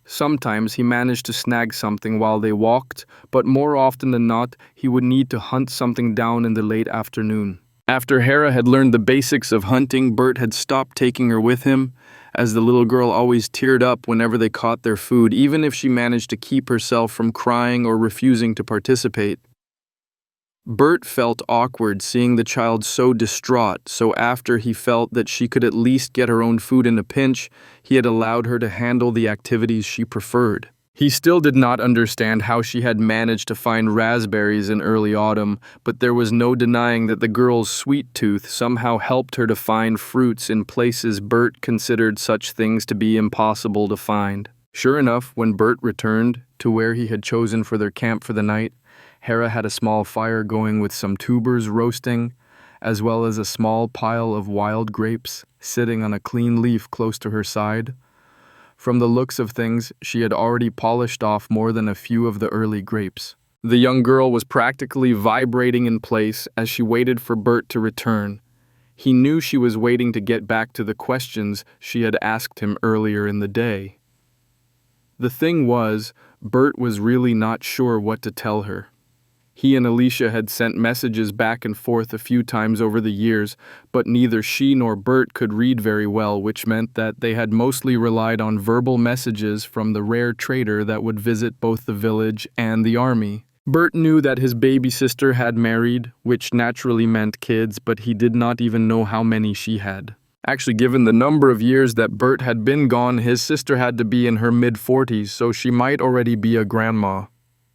Sometimes he managed to snag something while they walked, but more often than not, he would need to hunt something down in the late afternoon. After Hera had learned the basics of hunting, Bert had stopped taking her with him, as the little girl always teared up whenever they caught their food, even if she managed to keep herself from crying or refusing to participate. Bert felt awkward seeing the child so distraught, so after he felt that she could at least get her own food in a pinch, he had allowed her to handle the activities she preferred. He still did not understand how she had managed to find raspberries in early autumn, but there was no denying that the girl's sweet tooth somehow helped her to find fruits in places Bert considered such things to be impossible to find. Sure enough, when Bert returned to where he had chosen for their camp for the night, Hera had a small fire going with some tubers roasting, as well as a small pile of wild grapes sitting on a clean leaf close to her side. From the looks of things, she had already polished off more than a few of the early grapes. The young girl was practically vibrating in place as she waited for Bert to return. He knew she was waiting to get back to the questions she had asked him earlier in the day. The thing was, Bert was really not sure what to tell her. He and Alicia had sent messages back and forth a few times over the years, but neither she nor Bert could read very well, which meant that they had mostly relied on verbal messages from the rare trader that would visit both the village and the army. Bert knew that his baby sister had married, which naturally meant kids, but he did not even know how many she had. Actually, given the number of years that Bert had been gone, his sister had to be in her mid-40s, so she might already be a grandma.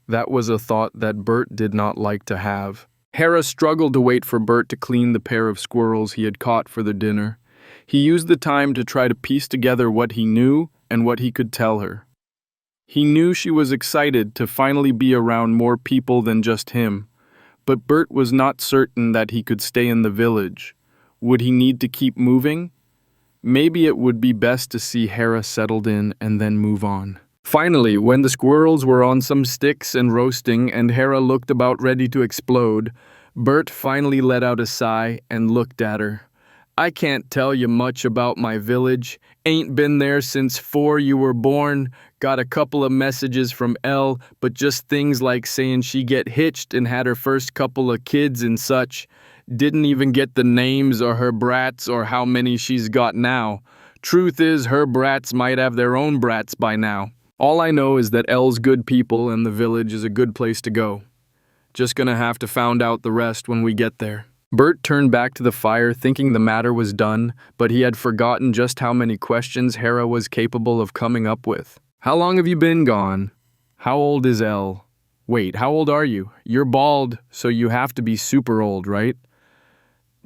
That was a thought that Bert did not like to have. Hera struggled to wait for Bert to clean the pair of squirrels he had caught for the dinner. He used the time to try to piece together what he knew and what he could tell her. He knew she was excited to finally be around more people than just him, but Bert was not certain that he could stay in the village. Would he need to keep moving? Maybe it would be best to see Hera settled in and then move on. Finally, when the squirrels were on some sticks and roasting and Hera looked about ready to explode, Bert finally let out a sigh and looked at her. "I can't tell you much about my village. Ain't been there since 'fore you were born. Got a couple of messages from Elle, but just things like saying she get hitched and had her first couple of kids and such. Didn't even get the names of her brats or how many she's got now. Truth is, her brats might have their own brats by now. All I know is that Elle's good people and the village is a good place to go. Just gonna have to find out the rest when we get there." Bert turned back to the fire thinking the matter was done, but he had forgotten just how many questions Hera was capable of coming up with. "How long have you been gone? How old is Elle? Wait, how old are you? You're bald, so you have to be super old, right?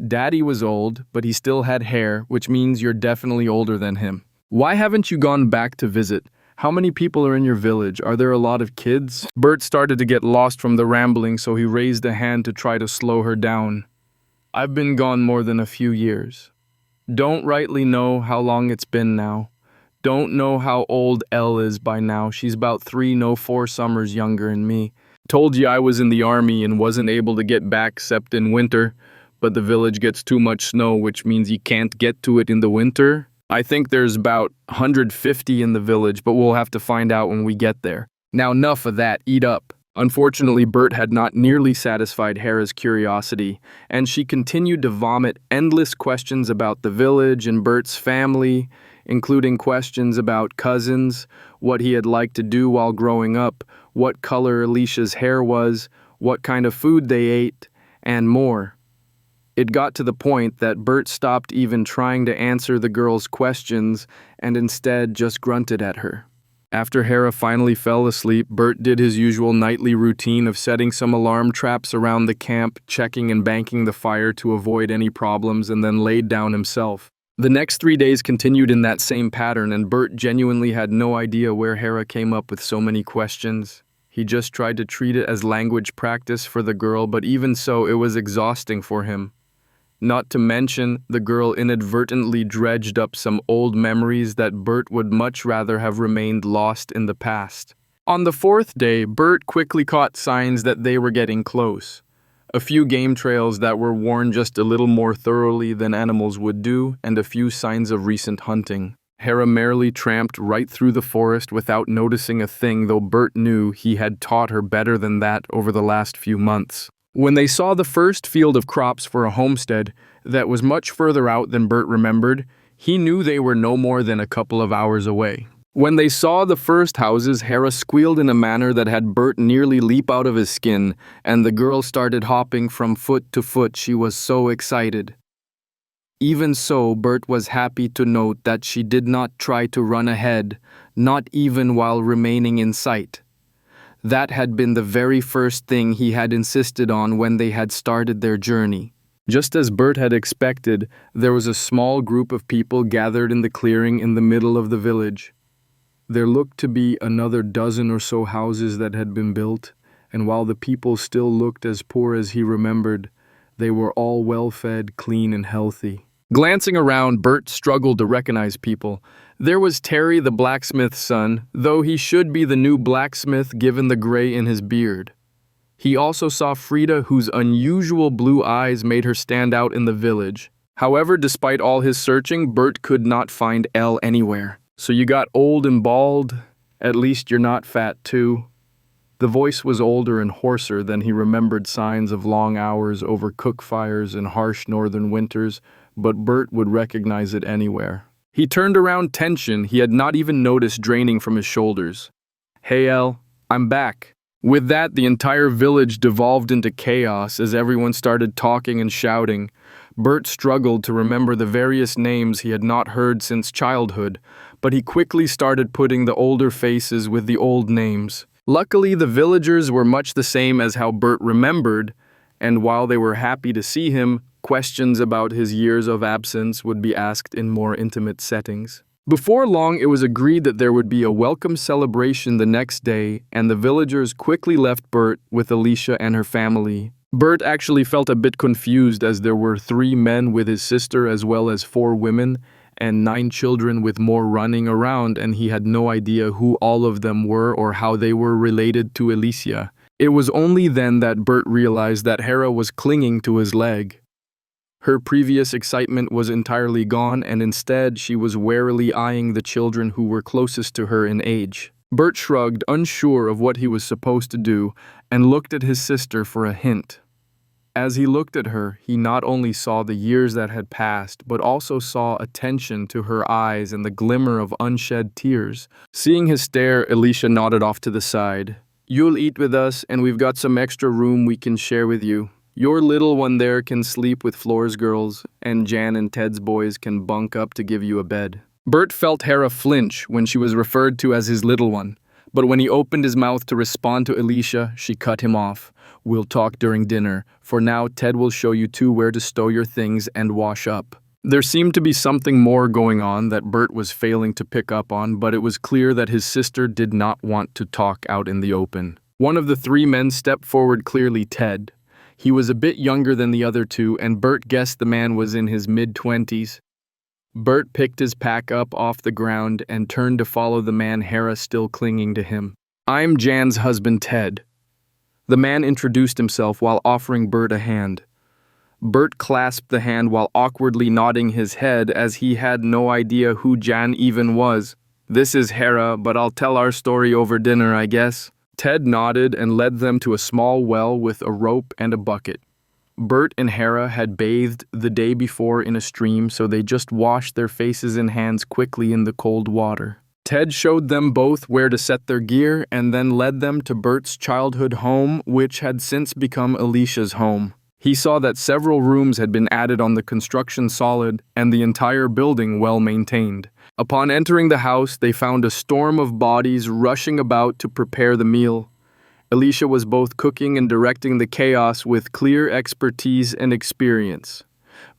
Daddy was old, but he still had hair, which means you're definitely older than him. Why haven't you gone back to visit? How many people are in your village? Are there a lot of kids?" Bert started to get lost from the rambling, so he raised a hand to try to slow her down. "I've been gone more than a few years. Don't rightly know how long it's been now. Don't know how old Elle is by now. She's about 3, no 4 summers younger than me. Told you I was in the army and wasn't able to get back except in winter, but the village gets too much snow, which means you can't get to it in the winter. I think there's about 150 in the village, but we'll have to find out when we get there. Now enough of that, eat up." Unfortunately, Bert had not nearly satisfied Hera's curiosity, and she continued to vomit endless questions about the village and Bert's family, including questions about cousins, what he had liked to do while growing up, what color Alicia's hair was, what kind of food they ate, and more. It got to the point that Bert stopped even trying to answer the girl's questions and instead just grunted at her. After Hera finally fell asleep, Bert did his usual nightly routine of setting some alarm traps around the camp, checking and banking the fire to avoid any problems, and then laid down himself. The next 3 days continued in that same pattern, and Bert genuinely had no idea where Hera came up with so many questions. He just tried to treat it as language practice for the girl, but even so, it was exhausting for him. Not to mention, the girl inadvertently dredged up some old memories that Bert would much rather have remained lost in the past. On the fourth day, Bert quickly caught signs that they were getting close. A few game trails that were worn just a little more thoroughly than animals would do, and a few signs of recent hunting. Hera merrily tramped right through the forest without noticing a thing, though Bert knew he had taught her better than that over the last few months. When they saw the first field of crops for a homestead that was much further out than Bert remembered, he knew they were no more than a couple of hours away. When they saw the first houses, Hera squealed in a manner that had Bert nearly leap out of his skin, and the girl started hopping from foot to foot. She was so excited. Even so, Bert was happy to note that she did not try to run ahead, not even while remaining in sight. That had been the very first thing he had insisted on when they had started their journey. Just as Bert had expected, there was a small group of people gathered in the clearing in the middle of the village. There looked to be another dozen or so houses that had been built, and while the people still looked as poor as he remembered, they were all well-fed, clean, and healthy. Glancing around, Bert struggled to recognize people. There was Terry, the blacksmith's son, though he should be the new blacksmith given the gray in his beard. He also saw Frida, whose unusual blue eyes made her stand out in the village. However, despite all his searching, Bert could not find Elle anywhere. "So you got old and bald? At least you're not fat, too." The voice was older and hoarser than he remembered, signs of long hours over cook fires and harsh northern winters, but Bert would recognize it anywhere. He turned around, tension he had not even noticed draining from his shoulders. "Hey, Elle, I'm back." With that, the entire village devolved into chaos as everyone started talking and shouting. Bert struggled to remember the various names he had not heard since childhood, but he quickly started putting the older faces with the old names. Luckily, the villagers were much the same as how Bert remembered, and while they were happy to see him, questions about his years of absence would be asked in more intimate settings. Before long, it was agreed that there would be a welcome celebration the next day, and the villagers quickly left Bert with Alicia and her family. Bert actually felt a bit confused as there were 3 men with his sister as well as 4 women, and 9 children with more running around, and he had no idea who all of them were or how they were related to Alicia. It was only then that Bert realized that Hera was clinging to his leg. Her previous excitement was entirely gone, and instead she was warily eyeing the children who were closest to her in age. Bert shrugged, unsure of what he was supposed to do, and looked at his sister for a hint. As he looked at her, he not only saw the years that had passed, but also saw attention to her eyes and the glimmer of unshed tears. Seeing his stare, Alicia nodded off to the side. "You'll eat with us, and we've got some extra room we can share with you. Your little one there can sleep with Floor's girls, and Jan and Ted's boys can bunk up to give you a bed." Bert felt Hera flinch when she was referred to as his little one, but when he opened his mouth to respond to Alicia, she cut him off. "We'll talk during dinner. For now, Ted will show you 2 where to stow your things and wash up." There seemed to be something more going on that Bert was failing to pick up on, but it was clear that his sister did not want to talk out in the open. One of the 3 men stepped forward, clearly Ted. He was a bit younger than the other 2, and Bert guessed the man was in his mid-20s. Bert picked his pack up off the ground and turned to follow the man, Hera still clinging to him. "I'm Jan's husband, Ted." The man introduced himself while offering Bert a hand. Bert clasped the hand while awkwardly nodding his head as he had no idea who Jan even was. "This is Hera, but I'll tell our story over dinner, I guess." Ted nodded and led them to a small well with a rope and a bucket. Bert and Hera had bathed the day before in a stream, so they just washed their faces and hands quickly in the cold water. Ted showed them both where to set their gear and then led them to Bert's childhood home, which had since become Alicia's home. He saw that several rooms had been added on the construction solid and the entire building well maintained. Upon entering the house, they found a storm of bodies rushing about to prepare the meal. Alicia was both cooking and directing the chaos with clear expertise and experience.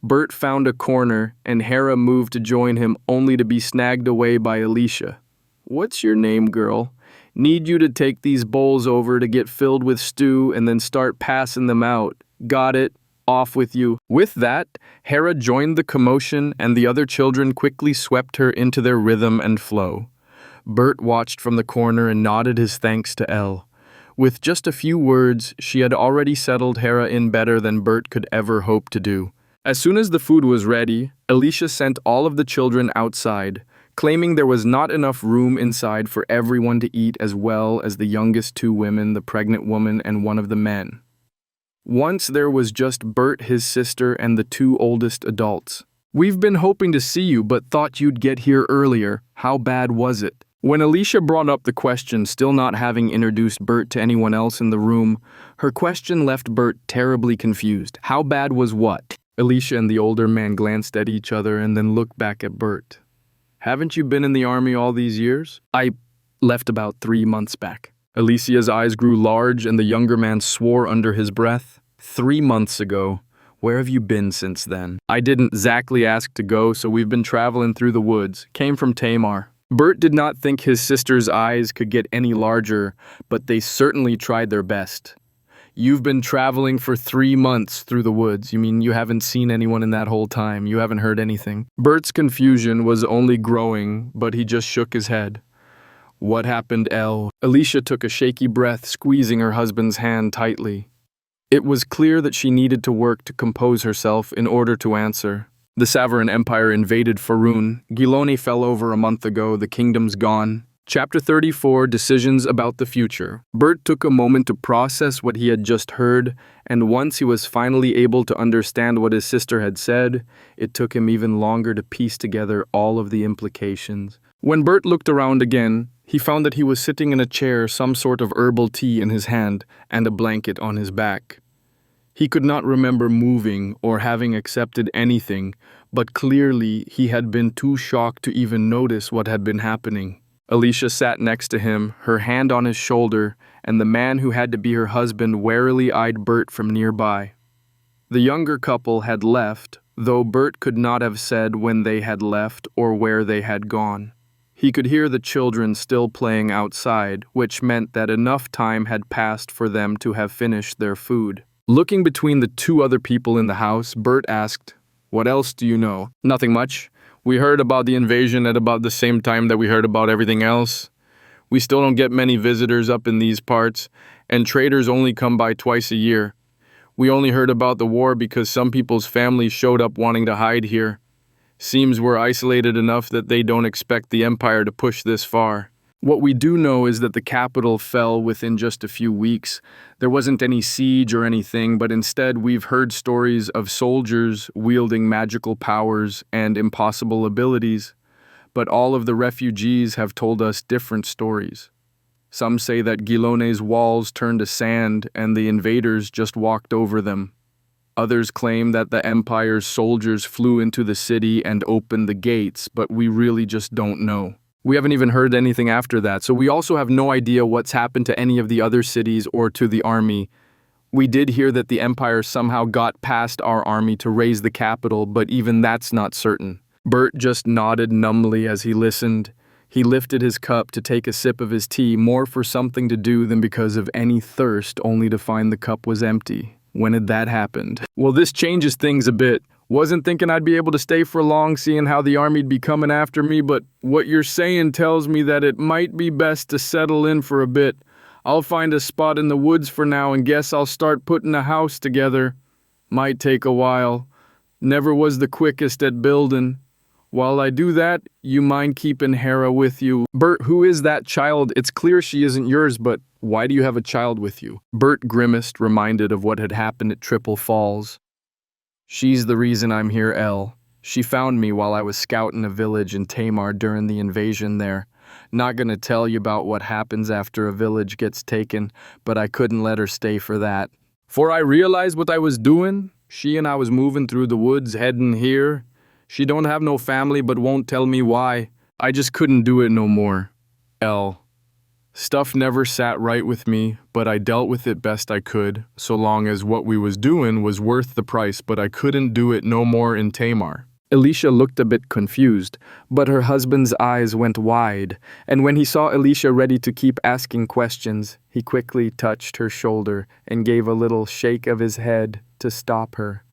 Bert found a corner, and Hera moved to join him, only to be snagged away by Alicia. "What's your name, girl? Need you to take these bowls over to get filled with stew and then start passing them out. Got it?" Off with you." With that, Hera joined the commotion and the other children quickly swept her into their rhythm and flow. Bert watched from the corner and nodded his thanks to Elle. With just a few words, she had already settled Hera in better than Bert could ever hope to do. As soon as the food was ready, Alicia sent all of the children outside, claiming there was not enough room inside for everyone to eat, as well as the youngest two women, the pregnant woman and one of the men. Once there was just Bert, his sister, and the two oldest adults. "We've been hoping to see you, but thought you'd get here earlier. How bad was it?" When Alicia brought up the question, still not having introduced Bert to anyone else in the room, her question left Bert terribly confused. How bad was what? Alicia and the older man glanced at each other and then looked back at Bert. "Haven't you been in the army all these years?" "I left about 3 months back." Alicia's eyes grew large and the younger man swore under his breath. 3 months ago. Where have you been since then?" "I didn't exactly ask to go, so we've been traveling through the woods. Came from Tamar." Bert did not think his sister's eyes could get any larger, but they certainly tried their best. "You've been traveling for 3 months through the woods. You mean you haven't seen anyone in that whole time? You haven't heard anything?" Bert's confusion was only growing, but he just shook his head. "What happened, Elle?" Alicia took a shaky breath, squeezing her husband's hand tightly. It was clear that she needed to work to compose herself in order to answer. "The Savaran Empire invaded Faerun. Gilone fell over a month ago. The kingdom's gone." Chapter 34, Decisions about the Future. Bert took a moment to process what he had just heard, and once he was finally able to understand what his sister had said, it took him even longer to piece together all of the implications. When Bert looked around again, he found that he was sitting in a chair, some sort of herbal tea in his hand, and a blanket on his back. He could not remember moving or having accepted anything, but clearly he had been too shocked to even notice what had been happening. Alicia sat next to him, her hand on his shoulder, and the man who had to be her husband warily eyed Bert from nearby. The younger couple had left, though Bert could not have said when they had left or where they had gone. He could hear the children still playing outside, which meant that enough time had passed for them to have finished their food. Looking between the two other people in the house, Bert asked, "What else do you know?" "Nothing much. We heard about the invasion at about the same time that we heard about everything else. We still don't get many visitors up in these parts, and traders only come by twice a year. We only heard about the war because some people's families showed up wanting to hide here. Seems we're isolated enough that they don't expect the Empire to push this far. What we do know is that the capital fell within just a few weeks. There wasn't any siege or anything, but instead we've heard stories of soldiers wielding magical powers and impossible abilities. But all of the refugees have told us different stories. Some say that Gilone's walls turned to sand and the invaders just walked over them. Others claim that the Empire's soldiers flew into the city and opened the gates, but we really just don't know. We haven't even heard anything after that, so we also have no idea what's happened to any of the other cities or to the army. We did hear that the Empire somehow got past our army to raise the capital, but even that's not certain." Bert just nodded numbly as he listened. He lifted his cup to take a sip of his tea, more for something to do than because of any thirst, only to find the cup was empty. When had that happened? "Well, this changes things a bit. Wasn't thinking I'd be able to stay for long, seeing how the army'd be coming after me, but what you're saying tells me that it might be best to settle in for a bit. I'll find a spot in the woods for now and guess I'll start putting a house together. Might take a while. Never was the quickest at building. While I do that, you mind keeping Hera with you?" "Bert, who is that child? It's clear she isn't yours, but why do you have a child with you?" Bert grimaced, reminded of what had happened at Triple Falls. "She's the reason I'm here, Elle. She found me while I was scouting a village in Tamar during the invasion there. Not gonna tell you about what happens after a village gets taken, but I couldn't let her stay for that. For I realized what I was doing. She and I was moving through the woods heading here. She don't have no family but won't tell me why. I just couldn't do it no more. Elle. Stuff never sat right with me, but I dealt with it best I could, so long as what we was doing was worth the price, but I couldn't do it no more in Tamar. Alicia looked a bit confused, but her husband's eyes went wide, and when he saw Alicia ready to keep asking questions, he quickly touched her shoulder and gave a little shake of his head to stop her.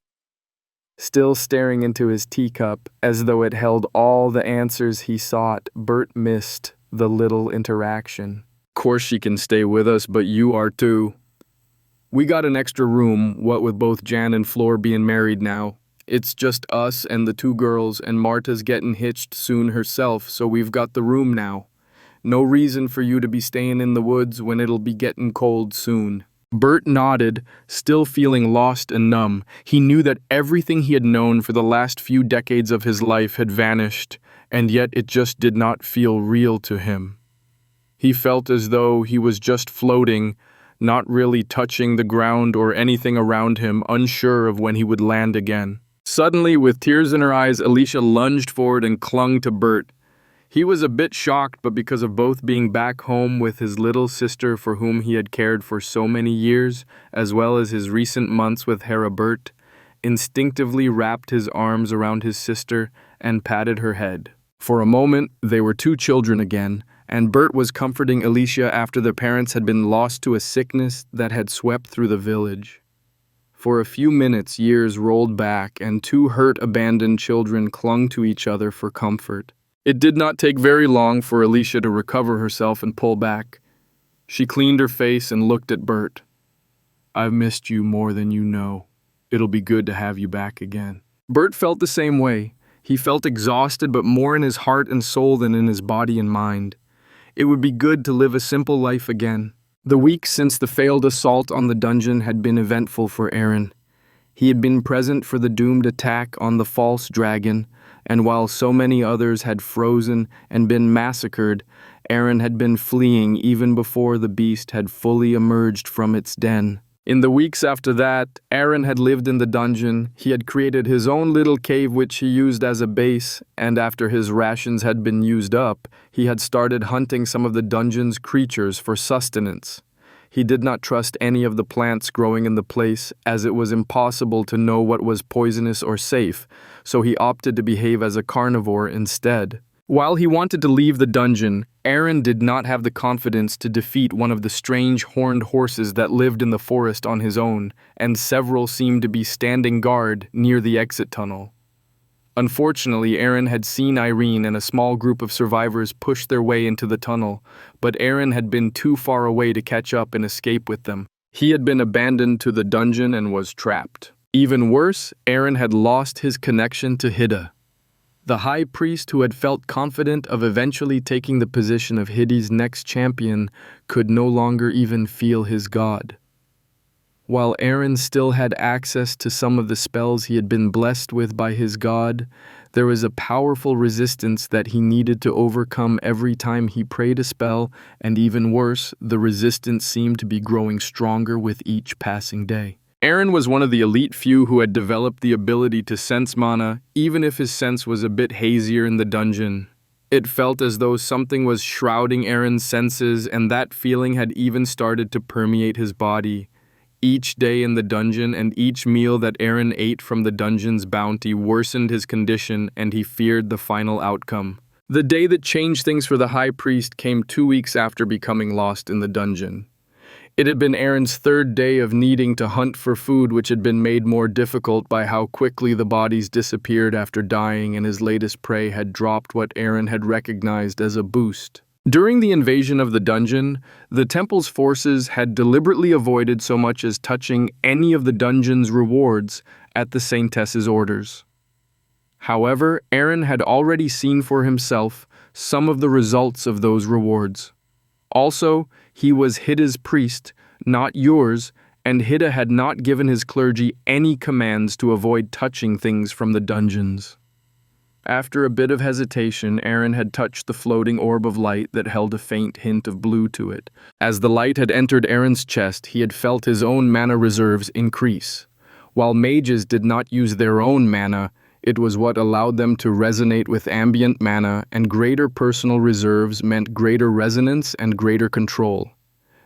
Still staring into his teacup as though it held all the answers he sought, Bert missed the little interaction. Of course she can stay with us, but you are too. We got an extra room, what with both Jan and Flor being married now. It's just us and the two girls, and Marta's getting hitched soon herself, so we've got the room now. No reason for you to be staying in the woods when it'll be getting cold soon. Bert nodded, still feeling lost and numb. He knew that everything he had known for the last few decades of his life had vanished, and yet it just did not feel real to him. He felt as though he was just floating, not really touching the ground or anything around him, unsure of when he would land again. Suddenly, with tears in her eyes, Alicia lunged forward and clung to Bert. He was a bit shocked, but because of both being back home with his little sister for whom he had cared for so many years, as well as his recent months with Rebirth, instinctively wrapped his arms around his sister and patted her head. For a moment, they were two children again, and Bert was comforting Alicia after their parents had been lost to a sickness that had swept through the village. For a few minutes, years rolled back, and two hurt, abandoned children clung to each other for comfort. It did not take very long for Alicia to recover herself and pull back. She cleaned her face and looked at Bert. "I've missed you more than you know. It'll be good to have you back again." Bert felt the same way. He felt exhausted, but more in his heart and soul than in his body and mind. It would be good to live a simple life again. The weeks since the failed assault on the dungeon had been eventful for Aaron. He had been present for the doomed attack on the false dragon, and while so many others had frozen and been massacred, Aaron had been fleeing even before the beast had fully emerged from its den. In the weeks after that, Aaron had lived in the dungeon. He had created his own little cave which he used as a base, and after his rations had been used up, he had started hunting some of the dungeon's creatures for sustenance. He did not trust any of the plants growing in the place, as it was impossible to know what was poisonous or safe, so he opted to behave as a carnivore instead. While he wanted to leave the dungeon, Aaron did not have the confidence to defeat one of the strange horned horses that lived in the forest on his own, and several seemed to be standing guard near the exit tunnel. Unfortunately, Aaron had seen Irene and a small group of survivors push their way into the tunnel, but Aaron had been too far away to catch up and escape with them. He had been abandoned to the dungeon and was trapped. Even worse, Aaron had lost his connection to Hidden. The high priest who had felt confident of eventually taking the position of Hidden's next champion could no longer even feel his god. While Aaron still had access to some of the spells he had been blessed with by his god, there was a powerful resistance that he needed to overcome every time he prayed a spell, and even worse, the resistance seemed to be growing stronger with each passing day. Aaron was one of the elite few who had developed the ability to sense mana, even if his sense was a bit hazier in the dungeon. It felt as though something was shrouding Aaron's senses, and that feeling had even started to permeate his body. Each day in the dungeon and each meal that Aaron ate from the dungeon's bounty worsened his condition, and he feared the final outcome. The day that changed things for the high priest came 2 weeks after becoming lost in the dungeon. It had been Aaron's third day of needing to hunt for food, which had been made more difficult by how quickly the bodies disappeared after dying, and his latest prey had dropped what Aaron had recognized as a boost. During the invasion of the dungeon, the temple's forces had deliberately avoided so much as touching any of the dungeon's rewards at the Saintess's orders. However, Aaron had already seen for himself some of the results of those rewards. Also, he was Hidden's priest, not yours, and Hidden had not given his clergy any commands to avoid touching things from the dungeons. After a bit of hesitation, Aaron had touched the floating orb of light that held a faint hint of blue to it. As the light had entered Aaron's chest, he had felt his own mana reserves increase. While mages did not use their own mana, it was what allowed them to resonate with ambient mana, and greater personal reserves meant greater resonance and greater control.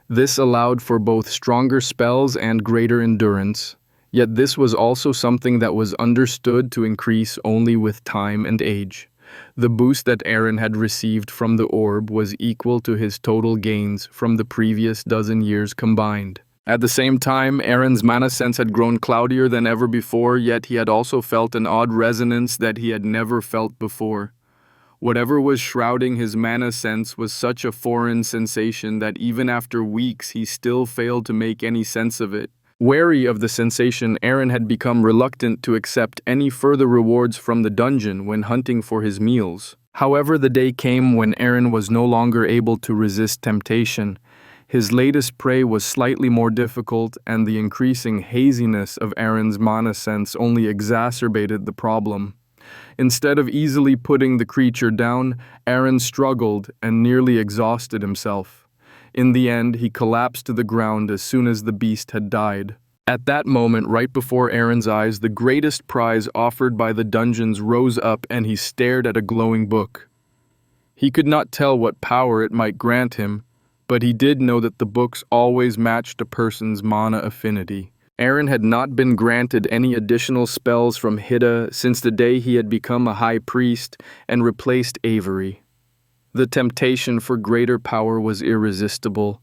This allowed for both stronger spells and greater endurance. Yet this was also something that was understood to increase only with time and age. The boost that Aaron had received from the orb was equal to his total gains from the previous dozen years combined. At the same time, Aaron's mana sense had grown cloudier than ever before, yet he had also felt an odd resonance that he had never felt before. Whatever was shrouding his mana sense was such a foreign sensation that even after weeks he still failed to make any sense of it. Wary of the sensation, Aaron had become reluctant to accept any further rewards from the dungeon when hunting for his meals. However, the day came when Aaron was no longer able to resist temptation. His latest prey was slightly more difficult, and the increasing haziness of Aaron's mana sense only exacerbated the problem. Instead of easily putting the creature down, Aaron struggled and nearly exhausted himself. In the end, he collapsed to the ground as soon as the beast had died. At that moment, right before Aaron's eyes, the greatest prize offered by the dungeons rose up, and he stared at a glowing book. He could not tell what power it might grant him, but he did know that the books always matched a person's mana affinity. Aaron had not been granted any additional spells from Hidden since the day he had become a high priest and replaced Avery. The temptation for greater power was irresistible,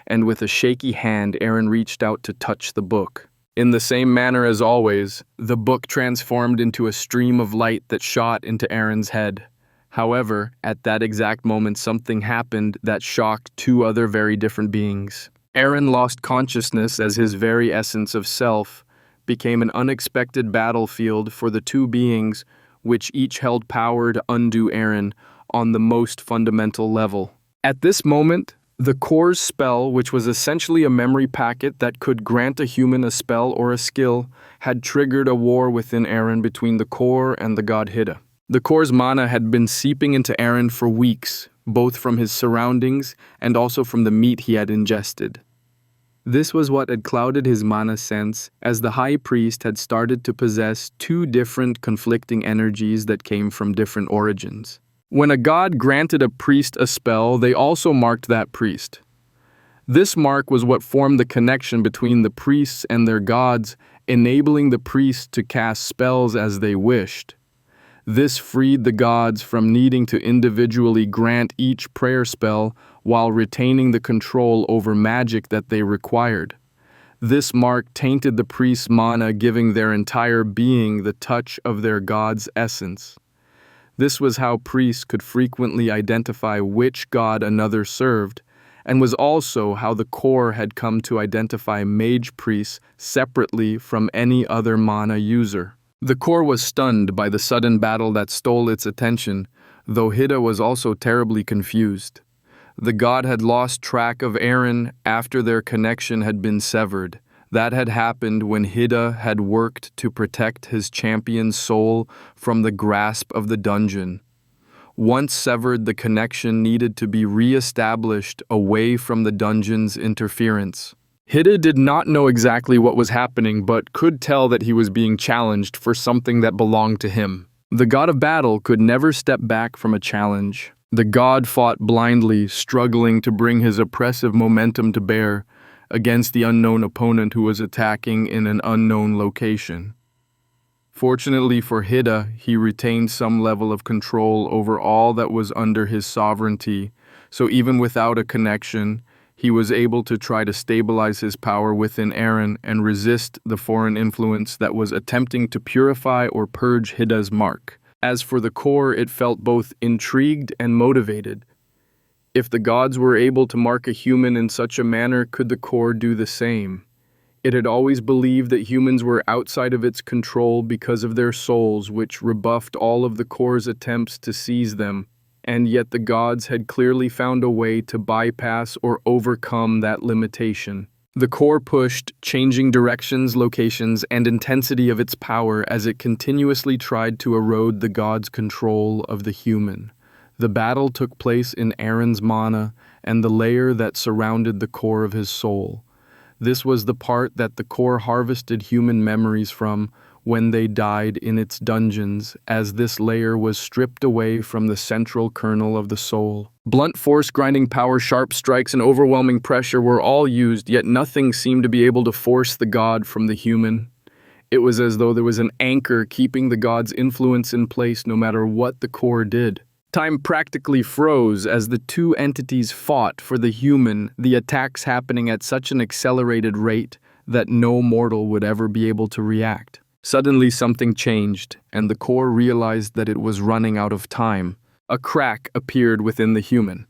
and with a shaky hand Aaron reached out to touch the book. In the same manner as always, the book transformed into a stream of light that shot into Aaron's head. However, at that exact moment something happened that shocked two other very different beings. Aaron lost consciousness as his very essence of self became an unexpected battlefield for the two beings which each held power to undo Aaron on the most fundamental level. At this moment, the core's spell, which was essentially a memory packet that could grant a human a spell or a skill, had triggered a war within Aaron between the core and the god Hidden. The core's mana had been seeping into Aaron for weeks, both from his surroundings and also from the meat he had ingested. This was what had clouded his mana sense, as the high priest had started to possess two different conflicting energies that came from different origins. When a god granted a priest a spell, they also marked that priest. This mark was what formed the connection between the priests and their gods, enabling the priests to cast spells as they wished. This freed the gods from needing to individually grant each prayer spell while retaining the control over magic that they required. This mark tainted the priest's mana, giving their entire being the touch of their god's essence. This was how priests could frequently identify which god another served, and was also how the core had come to identify mage priests separately from any other mana user. The core was stunned by the sudden battle that stole its attention, though Hidden was also terribly confused. The god had lost track of Aaron after their connection had been severed. That had happened when Hidden had worked to protect his champion's soul from the grasp of the dungeon. Once severed, the connection needed to be re-established away from the dungeon's interference. Hidden did not know exactly what was happening, but could tell that he was being challenged for something that belonged to him. The god of battle could never step back from a challenge. The god fought blindly, struggling to bring his oppressive momentum to bear against the unknown opponent who was attacking in an unknown location. Fortunately for Hidden, he retained some level of control over all that was under his sovereignty, so even without a connection, he was able to try to stabilize his power within Aaron and resist the foreign influence that was attempting to purify or purge Hidden's mark. As for the core, it felt both intrigued and motivated. If the gods were able to mark a human in such a manner, could the core do the same? It had always believed that humans were outside of its control because of their souls, which rebuffed all of the core's attempts to seize them, and yet the gods had clearly found a way to bypass or overcome that limitation. The core pushed, changing directions, locations, and intensity of its power as it continuously tried to erode the god's control of the human. The battle took place in Aaron's mana and the layer that surrounded the core of his soul. This was the part that the core harvested human memories from when they died in its dungeons, as this layer was stripped away from the central kernel of the soul. Blunt force, grinding power, sharp strikes, and overwhelming pressure were all used, yet nothing seemed to be able to force the god from the human. It was as though there was an anchor keeping the god's influence in place no matter what the core did. Time practically froze as the two entities fought for the human, the attacks happening at such an accelerated rate that no mortal would ever be able to react. Suddenly something changed, and the core realized that it was running out of time. A crack appeared within the human.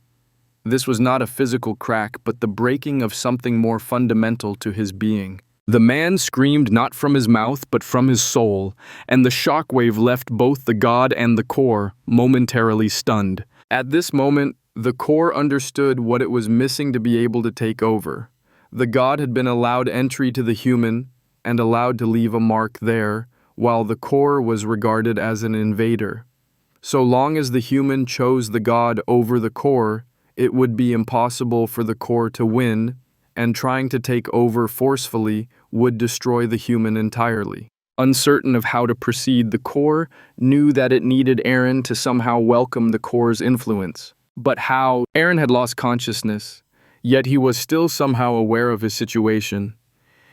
This was not a physical crack, but the breaking of something more fundamental to his being. The man screamed not from his mouth, but from his soul, and the shockwave left both the god and the core momentarily stunned. At this moment, the core understood what it was missing to be able to take over. The god had been allowed entry to the human, and allowed to leave a mark there, while the core was regarded as an invader. So long as the human chose the god over the core, it would be impossible for the core to win, and trying to take over forcefully would destroy the human entirely. Uncertain of how to proceed, the core knew that it needed Aaron to somehow welcome the core's influence. But how? Aaron had lost consciousness, yet he was still somehow aware of his situation.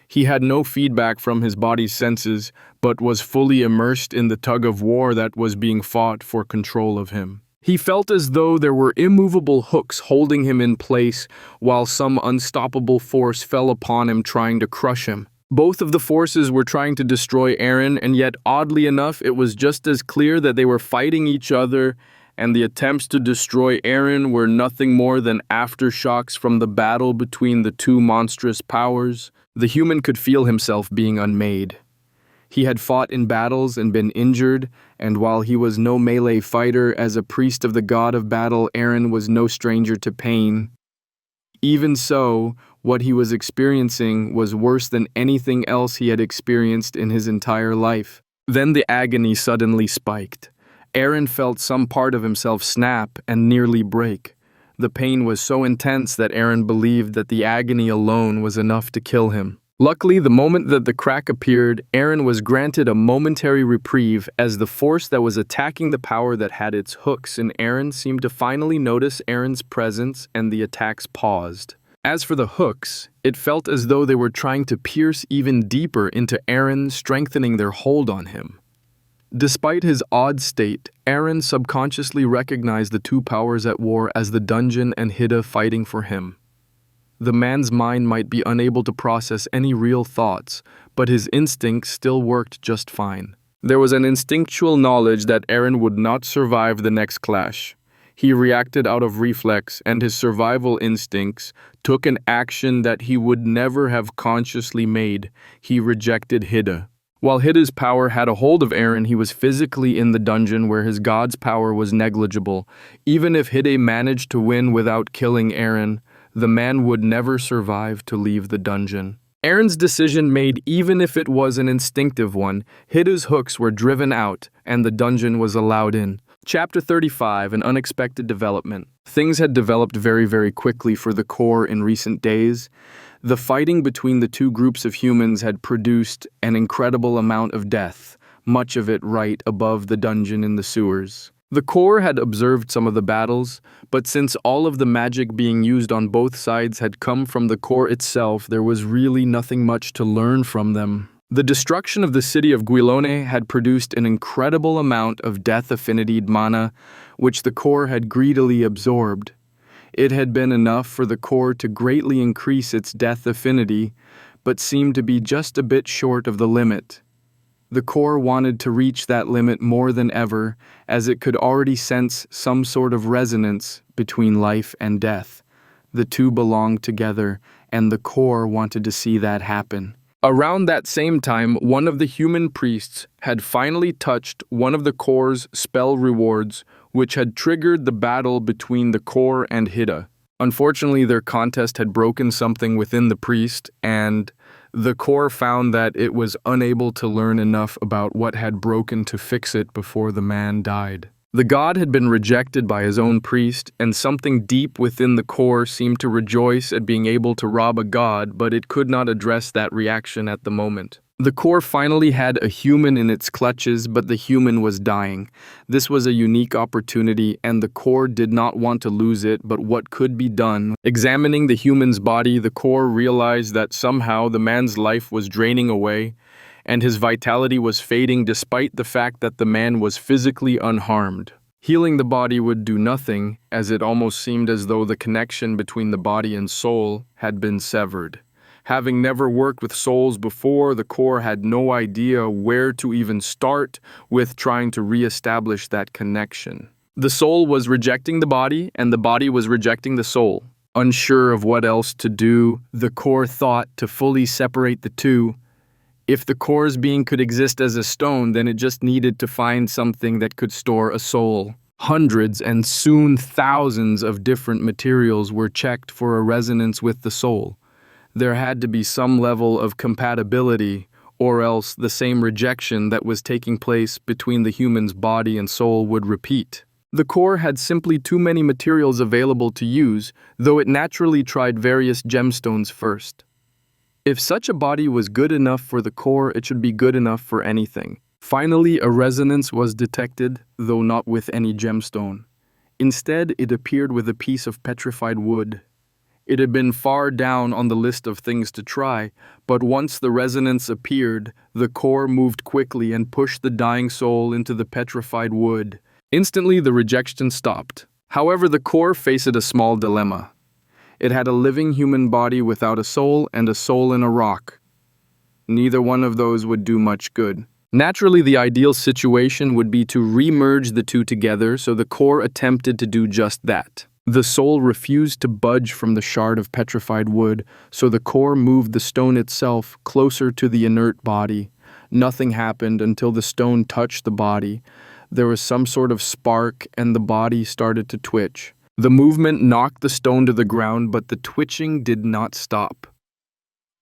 He had no feedback from his body's senses, but was fully immersed in the tug-of-war that was being fought for control of him. He felt as though there were immovable hooks holding him in place, while some unstoppable force fell upon him trying to crush him. Both of the forces were trying to destroy Aaron, and yet, oddly enough, it was just as clear that they were fighting each other, and the attempts to destroy Aaron were nothing more than aftershocks from the battle between the two monstrous powers. The human could feel himself being unmade. He had fought in battles and been injured, and while he was no melee fighter, as a priest of the god of battle, Aaron was no stranger to pain. Even so, what he was experiencing was worse than anything else he had experienced in his entire life. Then the agony suddenly spiked. Aaron felt some part of himself snap and nearly break. The pain was so intense that Aaron believed that the agony alone was enough to kill him. Luckily, the moment that the crack appeared, Aaron was granted a momentary reprieve as the force that was attacking the power that had its hooks in Aaron seemed to finally notice Aaron's presence, and the attacks paused. As for the hooks, it felt as though they were trying to pierce even deeper into Aaron, strengthening their hold on him. Despite his odd state, Aaron subconsciously recognized the two powers at war as the dungeon and Hidden fighting for him. The man's mind might be unable to process any real thoughts, but his instincts still worked just fine. There was an instinctual knowledge that Aaron would not survive the next clash. He reacted out of reflex, and his survival instincts took an action that he would never have consciously made. He rejected Hidden. While Hidden's power had a hold of Aaron, he was physically in the dungeon where his god's power was negligible. Even if Hidden managed to win without killing Aaron, the man would never survive to leave the dungeon. Aaron's decision made, even if it was an instinctive one, Hidden's hooks were driven out, and the dungeon was allowed in. Chapter 35, An Unexpected Development. Things had developed very, very quickly for the core in recent days. The fighting between the two groups of humans had produced an incredible amount of death, much of it right above the dungeon in the sewers. The core had observed some of the battles, but since all of the magic being used on both sides had come from the core itself, there was really nothing much to learn from them. The destruction of the city of Guilone had produced an incredible amount of death affinity mana, which the core had greedily absorbed. It had been enough for the core to greatly increase its death affinity, but seemed to be just a bit short of the limit. The core wanted to reach that limit more than ever, as it could already sense some sort of resonance between life and death. The two belonged together, and the core wanted to see that happen. Around that same time, one of the human priests had finally touched one of the core's spell rewards, which had triggered the battle between the core and Hidden. Unfortunately, their contest had broken something within the priest, and the core found that it was unable to learn enough about what had broken to fix it before the man died. The god had been rejected by his own priest, and something deep within the core seemed to rejoice at being able to rob a god, but it could not address that reaction at the moment. The core finally had a human in its clutches, but the human was dying. This was a unique opportunity, and the core did not want to lose it, but what could be done? Examining the human's body, the core realized that somehow the man's life was draining away, and his vitality was fading despite the fact that the man was physically unharmed. Healing the body would do nothing, as it almost seemed as though the connection between the body and soul had been severed. Having never worked with souls before, the core had no idea where to even start with trying to re-establish that connection. The soul was rejecting the body, and the body was rejecting the soul. Unsure of what else to do, the core thought to fully separate the two. If the core's being could exist as a stone, then it just needed to find something that could store a soul. Hundreds and soon thousands of different materials were checked for a resonance with the soul. There had to be some level of compatibility, or else the same rejection that was taking place between the human's body and soul would repeat. The core had simply too many materials available to use, though it naturally tried various gemstones first. If such a body was good enough for the core, it should be good enough for anything. Finally, a resonance was detected, though not with any gemstone. Instead, it appeared with a piece of petrified wood. It had been far down on the list of things to try, but once the resonance appeared, the core moved quickly and pushed the dying soul into the petrified wood. Instantly, the rejection stopped. However, the core faced a small dilemma. It had a living human body without a soul and a soul in a rock. Neither one of those would do much good. Naturally, the ideal situation would be to re-merge the two together, so the core attempted to do just that. The soul refused to budge from the shard of petrified wood, so the core moved the stone itself closer to the inert body. Nothing happened until the stone touched the body. There was some sort of spark, and the body started to twitch. The movement knocked the stone to the ground, but the twitching did not stop.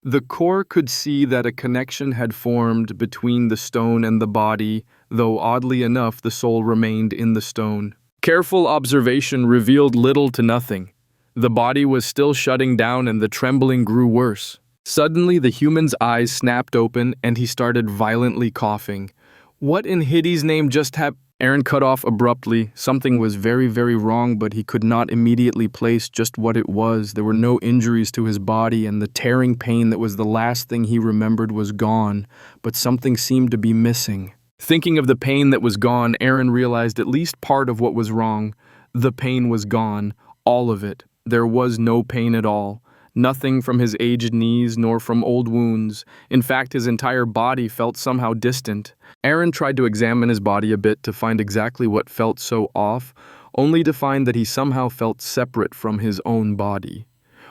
The core could see that a connection had formed between the stone and the body, though oddly enough the soul remained in the stone. Careful observation revealed little to nothing. The body was still shutting down and the trembling grew worse. Suddenly the human's eyes snapped open and he started violently coughing. What in Hiddy's name just happened? Aaron cut off abruptly. Something was very, very wrong, but he could not immediately place just what it was. There were no injuries to his body, and the tearing pain that was the last thing he remembered was gone, but something seemed to be missing. Thinking of the pain that was gone, Aaron realized at least part of what was wrong. The pain was gone, all of it. There was no pain at all. Nothing from his aged knees nor from old wounds. In fact, his entire body felt somehow distant. Aaron tried to examine his body a bit to find exactly what felt so off, only to find that he somehow felt separate from his own body.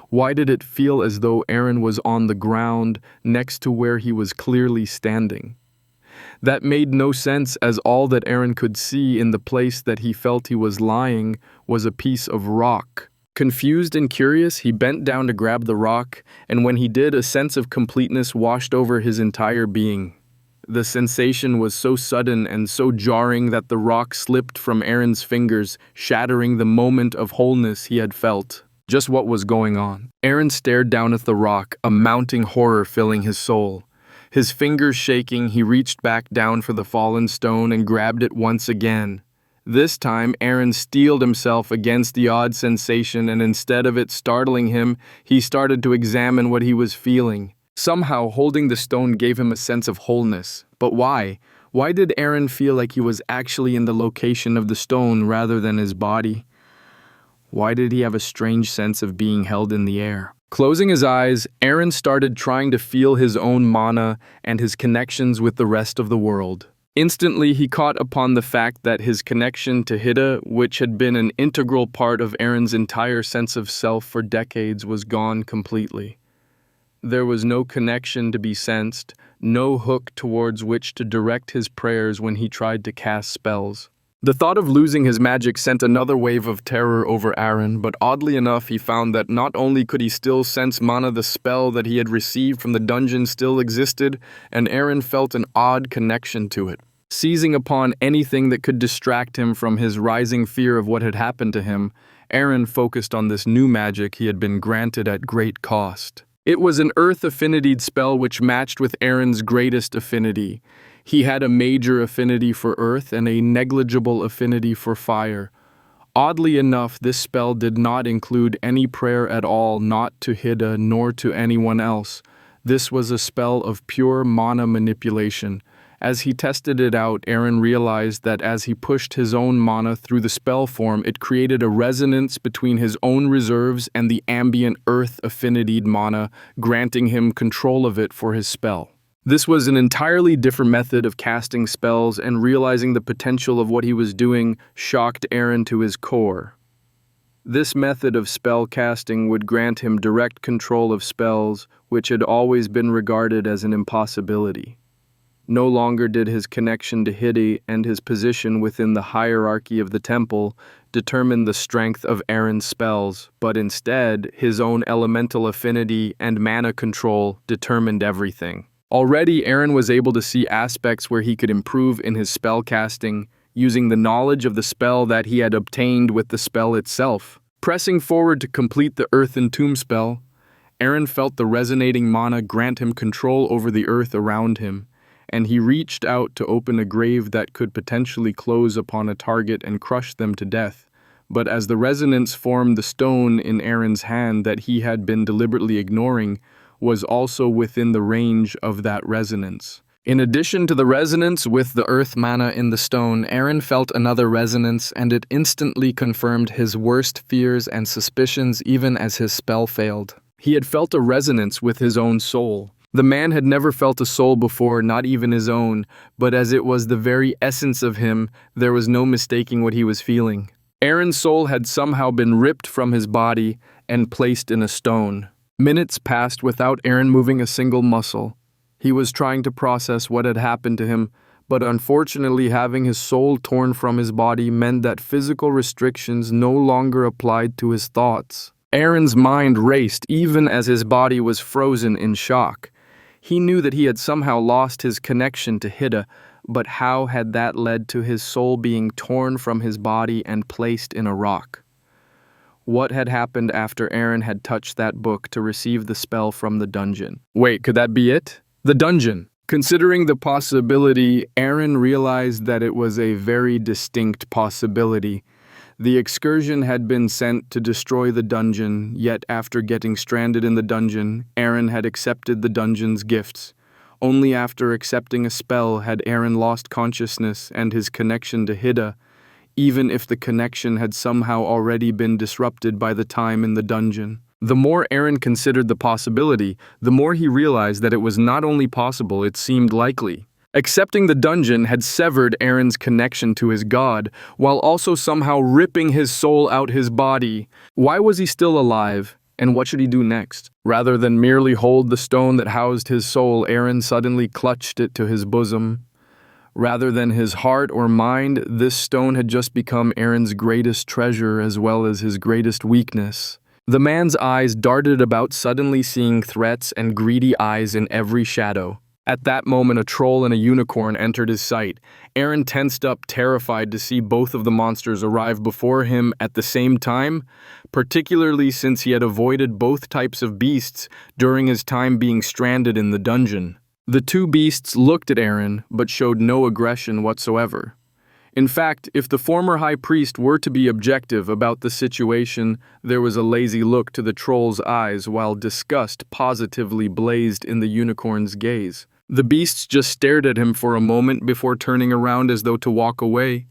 Why did it feel as though Aaron was on the ground next to where he was clearly standing? That made no sense, as all that Aaron could see in the place that he felt he was lying was a piece of rock. Confused and curious, he bent down to grab the rock, and when he did, a sense of completeness washed over his entire being. The sensation was so sudden and so jarring that the rock slipped from Aaron's fingers, shattering the moment of wholeness he had felt. Just what was going on? Aaron stared down at the rock, a mounting horror filling his soul. His fingers shaking, he reached back down for the fallen stone and grabbed it once again. This time, Aaron steeled himself against the odd sensation, and instead of it startling him, he started to examine what he was feeling. Somehow, holding the stone gave him a sense of wholeness. But why? Why did Aaron feel like he was actually in the location of the stone rather than his body? Why did he have a strange sense of being held in the air? Closing his eyes, Aaron started trying to feel his own mana and his connections with the rest of the world. Instantly, he caught upon the fact that his connection to Hida, which had been an integral part of Aaron's entire sense of self for decades, was gone completely. There was no connection to be sensed, no hook towards which to direct his prayers when he tried to cast spells. The thought of losing his magic sent another wave of terror over Aaron, but oddly enough, he found that not only could he still sense mana, the spell that he had received from the dungeon still existed, and Aaron felt an odd connection to it. Seizing upon anything that could distract him from his rising fear of what had happened to him, Aaron focused on this new magic he had been granted at great cost. It was an earth affinity spell which matched with Aaron's greatest affinity. He had a major affinity for earth and a negligible affinity for fire. Oddly enough, this spell did not include any prayer at all, not to Hida nor to anyone else. This was a spell of pure mana manipulation. As he tested it out, Aaron realized that as he pushed his own mana through the spell form, it created a resonance between his own reserves and the ambient earth affinity mana, granting him control of it for his spell. This was an entirely different method of casting spells, and realizing the potential of what he was doing shocked Aaron to his core. This method of spell casting would grant him direct control of spells, which had always been regarded as an impossibility. No longer did his connection to Hidden and his position within the hierarchy of the temple determine the strength of Aaron's spells, but instead, his own elemental affinity and mana control determined everything. Already, Aaron was able to see aspects where he could improve in his spell casting, using the knowledge of the spell that he had obtained with the spell itself. Pressing forward to complete the Earth Entomb spell, Aaron felt the resonating mana grant him control over the earth around him, and he reached out to open a grave that could potentially close upon a target and crush them to death. But as the resonance formed, the stone in Aaron's hand that he had been deliberately ignoring was also within the range of that resonance. In addition to the resonance with the earth mana in the stone, Aaron felt another resonance, and it instantly confirmed his worst fears and suspicions even as his spell failed. He had felt a resonance with his own soul. The man had never felt a soul before, not even his own, but as it was the very essence of him, there was no mistaking what he was feeling. Aaron's soul had somehow been ripped from his body and placed in a stone. Minutes passed without Aaron moving a single muscle. He was trying to process what had happened to him, but unfortunately having his soul torn from his body meant that physical restrictions no longer applied to his thoughts. Aaron's mind raced even as his body was frozen in shock. He knew that he had somehow lost his connection to Hidden, but how had that led to his soul being torn from his body and placed in a rock? What had happened after Aaron had touched that book to receive the spell from the dungeon? Wait, could that be it? The dungeon. Considering the possibility, Aaron realized that it was a very distinct possibility. The excursion had been sent to destroy the dungeon, yet after getting stranded in the dungeon, Aaron had accepted the dungeon's gifts. Only after accepting a spell had Aaron lost consciousness and his connection to Hidden, even if the connection had somehow already been disrupted by the time in the dungeon. The more Aaron considered the possibility, the more he realized that it was not only possible, it seemed likely. Accepting the dungeon had severed Aaron's connection to his god, while also somehow ripping his soul out his body. Why was he still alive, and what should he do next? Rather than merely hold the stone that housed his soul, Aaron suddenly clutched it to his bosom. Rather than his heart or mind, this stone had just become Aaron's greatest treasure as well as his greatest weakness. The man's eyes darted about, suddenly seeing threats and greedy eyes in every shadow. At that moment, a troll and a unicorn entered his sight. Aaron tensed up, terrified to see both of the monsters arrive before him at the same time, particularly since he had avoided both types of beasts during his time being stranded in the dungeon. The two beasts looked at Aaron, but showed no aggression whatsoever. In fact, if the former high priest were to be objective about the situation, there was a lazy look to the troll's eyes while disgust positively blazed in the unicorn's gaze. The beasts just stared at him for a moment before turning around as though to walk away.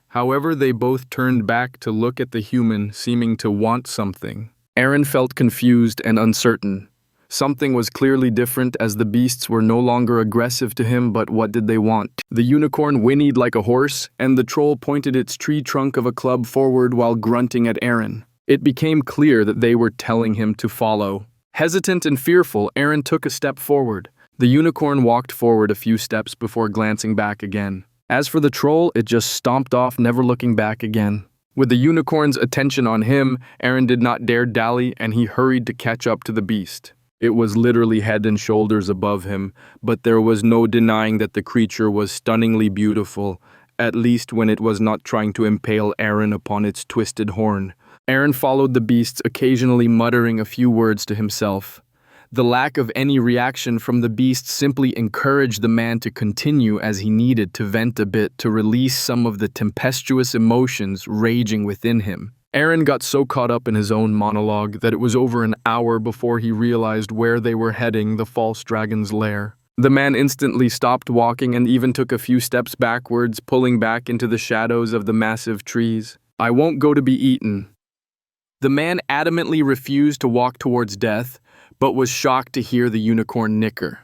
However, they both turned back to look at the human, seeming to want something. Aaron felt confused and uncertain. Something was clearly different as the beasts were no longer aggressive to him, but what did they want? The unicorn whinnied like a horse, and the troll pointed its tree trunk of a club forward while grunting at Aaron. It became clear that they were telling him to follow. Hesitant and fearful, Aaron took a step forward. The unicorn walked forward a few steps before glancing back again. As for the troll, it just stomped off, never looking back again. With the unicorn's attention on him, Aaron did not dare dally, and he hurried to catch up to the beast. It was literally head and shoulders above him, but there was no denying that the creature was stunningly beautiful, at least when it was not trying to impale Aaron upon its twisted horn. Aaron followed the beasts, occasionally muttering a few words to himself. The lack of any reaction from the beasts simply encouraged the man to continue, as he needed to vent a bit to release some of the tempestuous emotions raging within him. Aaron got so caught up in his own monologue that it was over an hour before he realized where they were heading, the false dragon's lair. The man instantly stopped walking and even took a few steps backwards, pulling back into the shadows of the massive trees. "I won't go to be eaten." The man adamantly refused to walk towards death, but was shocked to hear the unicorn nicker.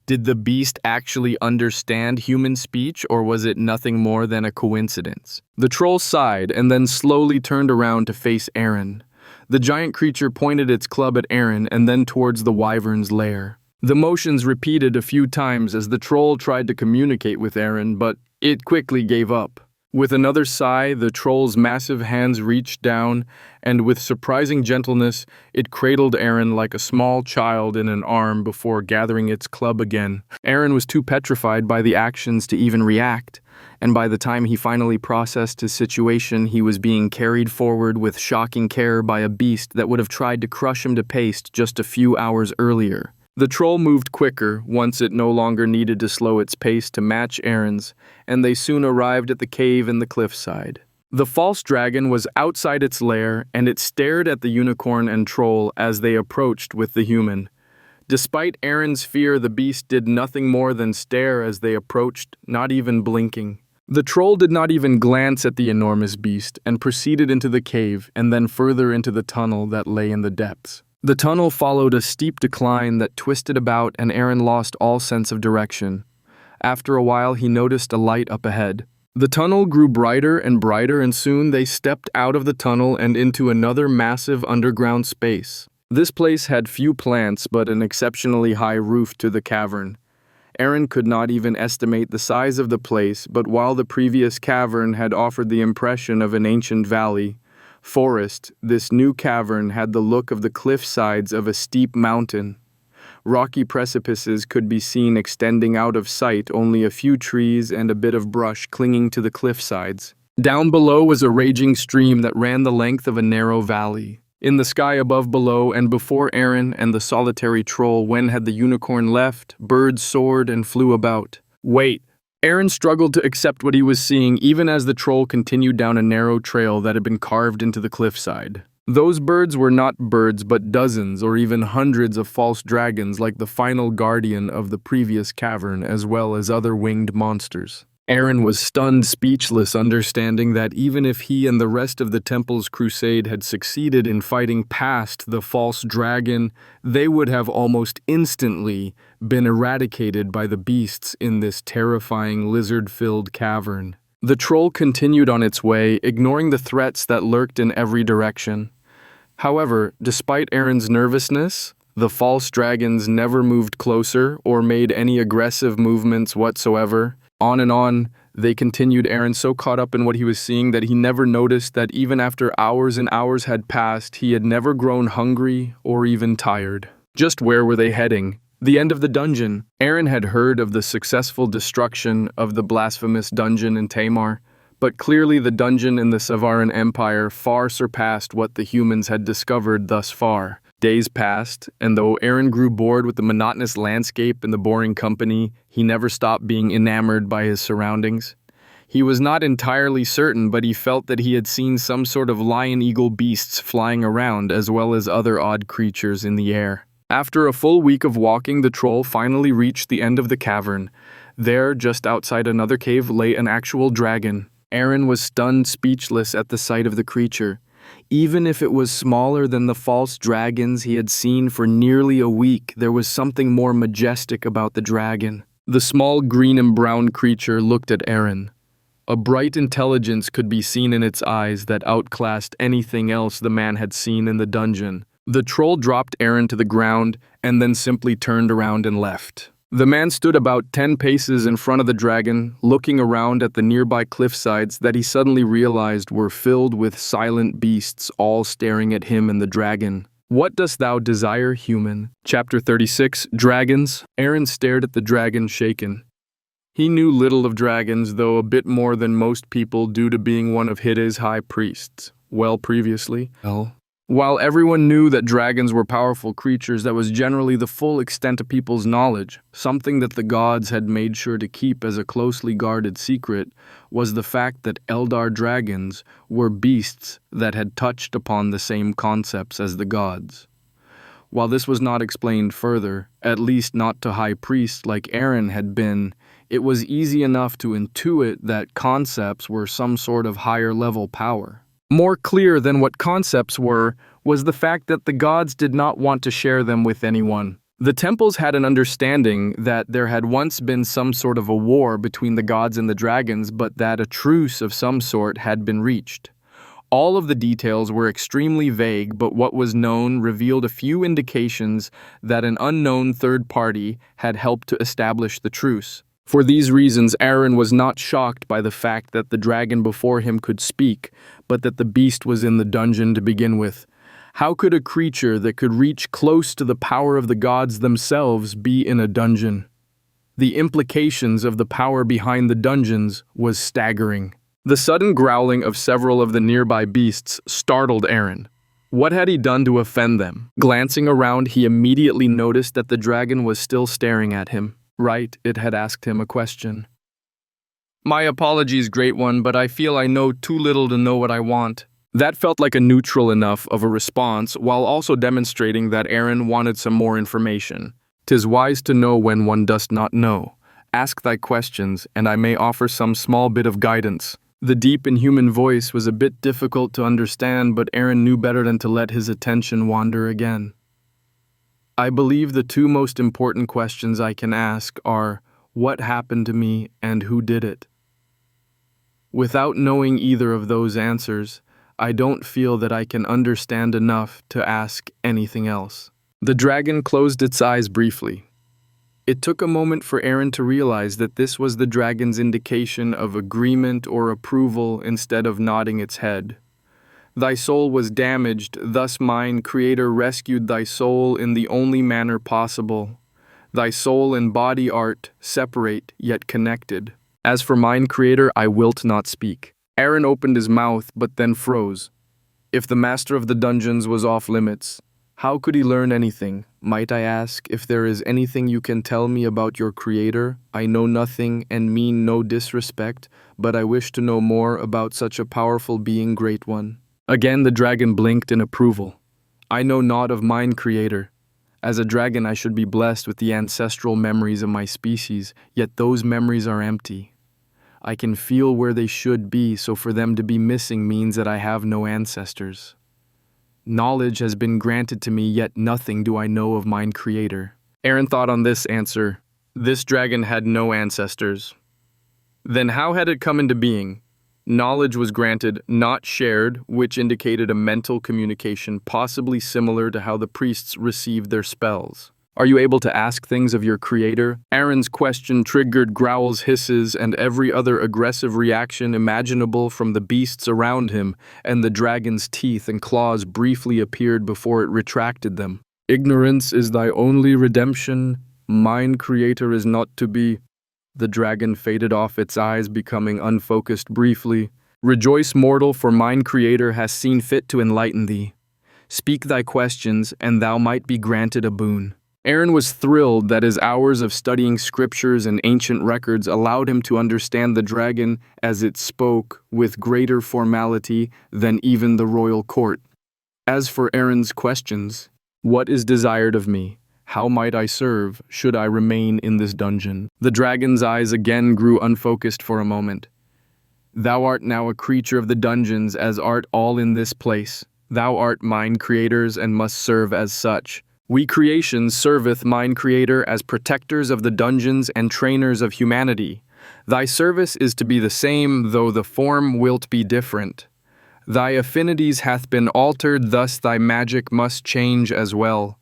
Did the beast actually understand human speech, or was it nothing more than a coincidence? The troll sighed and then slowly turned around to face Aaron. The giant creature pointed its club at Aaron and then towards the wyvern's lair. The motions repeated a few times as the troll tried to communicate with Aaron, but it quickly gave up. With another sigh, the troll's massive hands reached down, and with surprising gentleness, it cradled Aaron like a small child in an arm before gathering its club again. Aaron was too petrified by the actions to even react, and by the time he finally processed his situation, he was being carried forward with shocking care by a beast that would have tried to crush him to paste just a few hours earlier. The troll moved quicker once it no longer needed to slow its pace to match Aaron's, and they soon arrived at the cave in the cliffside. The false dragon was outside its lair, and it stared at the unicorn and troll as they approached with the human. Despite Aaron's fear, the beast did nothing more than stare as they approached, not even blinking. The troll did not even glance at the enormous beast and proceeded into the cave and then further into the tunnel that lay in the depths. The tunnel followed a steep decline that twisted about, and Aaron lost all sense of direction. After a while, he noticed a light up ahead. The tunnel grew brighter and brighter, and soon they stepped out of the tunnel and into another massive underground space. This place had few plants, but an exceptionally high roof to the cavern. Aaron could not even estimate the size of the place, but while the previous cavern had offered the impression of an ancient forest, this new cavern had the look of the cliff sides of a steep mountain. Rocky precipices could be seen extending out of sight, only a few trees and a bit of brush clinging to the cliff sides. Down below was a raging stream that ran the length of a narrow valley. In the sky above, below, and before Aaron and the solitary troll, when had the unicorn left, birds soared and flew about. Wait. Aaron struggled to accept what he was seeing even as the troll continued down a narrow trail that had been carved into the cliffside. Those birds were not birds but dozens or even hundreds of false dragons like the final guardian of the previous cavern, as well as other winged monsters. Aaron was stunned speechless, understanding that even if he and the rest of the temple's crusade had succeeded in fighting past the false dragon, they would have almost instantly been eradicated by the beasts in this terrifying lizard-filled cavern. The troll continued on its way, ignoring the threats that lurked in every direction. However, despite Aaron's nervousness, the false dragons never moved closer or made any aggressive movements whatsoever. On and on, they continued. Aaron so caught up in what he was seeing that he never noticed that even after hours and hours had passed, he had never grown hungry or even tired. Just where were they heading? The end of the dungeon. Aaron had heard of the successful destruction of the blasphemous dungeon in Tamar, but clearly the dungeon in the Savaran Empire far surpassed what the humans had discovered thus far. Days passed, and though Aaron grew bored with the monotonous landscape and the boring company, he never stopped being enamored by his surroundings. He was not entirely certain, but he felt that he had seen some sort of lion-eagle beasts flying around, as well as other odd creatures in the air. After a full week of walking, the troll finally reached the end of the cavern. There, just outside another cave, lay an actual dragon. Aaron was stunned speechless at the sight of the creature. Even if it was smaller than the false dragons he had seen for nearly a week, there was something more majestic about the dragon. The small green and brown creature looked at Aaron. A bright intelligence could be seen in its eyes that outclassed anything else the man had seen in the dungeon. The troll dropped Aaron to the ground and then simply turned around and left. The man stood about 10 paces in front of the dragon, looking around at the nearby cliffsides that he suddenly realized were filled with silent beasts, all staring at him and the dragon. What dost thou desire, human? Chapter 36, Dragons. Aaron stared at the dragon, shaken. He knew little of dragons, though a bit more than most people due to being one of Hidde's high priests. Well, previously. While everyone knew that dragons were powerful creatures, that was generally the full extent of people's knowledge. Something that the gods had made sure to keep as a closely guarded secret was the fact that Eldar dragons were beasts that had touched upon the same concepts as the gods. While this was not explained further, at least not to high priests like Aaron had been, it was easy enough to intuit that concepts were some sort of higher level power. More clear than what concepts were was the fact that the gods did not want to share them with anyone. The temples had an understanding that there had once been some sort of a war between the gods and the dragons, but that a truce of some sort had been reached. All of the details were extremely vague, but what was known revealed a few indications that an unknown third party had helped to establish the truce. For these reasons, Aaron was not shocked by the fact that the dragon before him could speak, but that the beast was in the dungeon to begin with. How could a creature that could reach close to the power of the gods themselves be in a dungeon? The implications of the power behind the dungeons was staggering. The sudden growling of several of the nearby beasts startled Aaron. What had he done to offend them? Glancing around, he immediately noticed that the dragon was still staring at him. Right, it had asked him a question. "My apologies, Great One, but I feel I know too little to know what I want." That felt like a neutral enough of a response, while also demonstrating that Aaron wanted some more information. "'Tis wise to know when one does not know. Ask thy questions, and I may offer some small bit of guidance." The deep and human voice was a bit difficult to understand, but Aaron knew better than to let his attention wander again. "I believe the two most important questions I can ask are, what happened to me and who did it? Without knowing either of those answers, I don't feel that I can understand enough to ask anything else." The dragon closed its eyes briefly. It took a moment for Aaron to realize that this was the dragon's indication of agreement or approval instead of nodding its head. "Thy soul was damaged, thus mine Creator rescued thy soul in the only manner possible. Thy soul and body art separate yet connected. As for mine Creator, I wilt not speak." Aaron opened his mouth but then froze. If the master of the dungeons was off limits, how could he learn anything? "Might I ask if there is anything you can tell me about your Creator? I know nothing and mean no disrespect, but I wish to know more about such a powerful being, Great One." Again the dragon blinked in approval. "I know naught of mine Creator. As a dragon I should be blessed with the ancestral memories of my species, yet those memories are empty. I can feel where they should be, so for them to be missing means that I have no ancestors. Knowledge has been granted to me, yet nothing do I know of mine Creator." Aaron thought on this answer. This dragon had no ancestors. Then how had it come into being? Knowledge was granted, not shared, which indicated a mental communication possibly similar to how the priests received their spells. "Are you able to ask things of your Creator?" Aaron's question triggered growls, hisses, and every other aggressive reaction imaginable from the beasts around him, and the dragon's teeth and claws briefly appeared before it retracted them. "Ignorance is thy only redemption. Mine Creator is not to be." The dragon faded off its eyes, becoming unfocused briefly. "Rejoice, mortal, for mine Creator has seen fit to enlighten thee. Speak thy questions, and thou might be granted a boon." Aaron was thrilled that his hours of studying scriptures and ancient records allowed him to understand the dragon as it spoke with greater formality than even the royal court. As for Aaron's questions, "What is desired of me? How might I serve, should I remain in this dungeon?" The dragon's eyes again grew unfocused for a moment. "Thou art now a creature of the dungeons, as art all in this place. Thou art mine Creator's and must serve as such. We creations serveth mine Creator as protectors of the dungeons and trainers of humanity. Thy service is to be the same, though the form wilt be different. Thy affinities hath been altered, thus thy magic must change as well.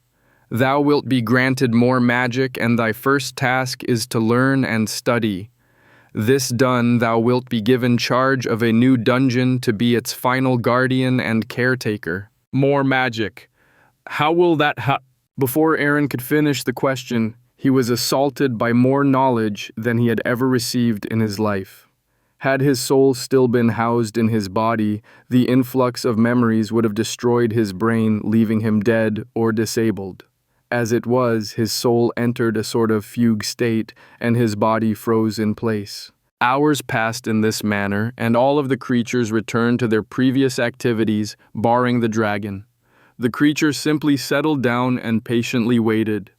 Thou wilt be granted more magic, and thy first task is to learn and study. This done, thou wilt be given charge of a new dungeon to be its final guardian and caretaker." More magic. How will that Before Aaron could finish the question, he was assaulted by more knowledge than he had ever received in his life. Had his soul still been housed in his body, the influx of memories would have destroyed his brain, leaving him dead or disabled. As it was, his soul entered a sort of fugue state, and his body froze in place. Hours passed in this manner, and all of the creatures returned to their previous activities, barring the dragon. The creature simply settled down and patiently waited.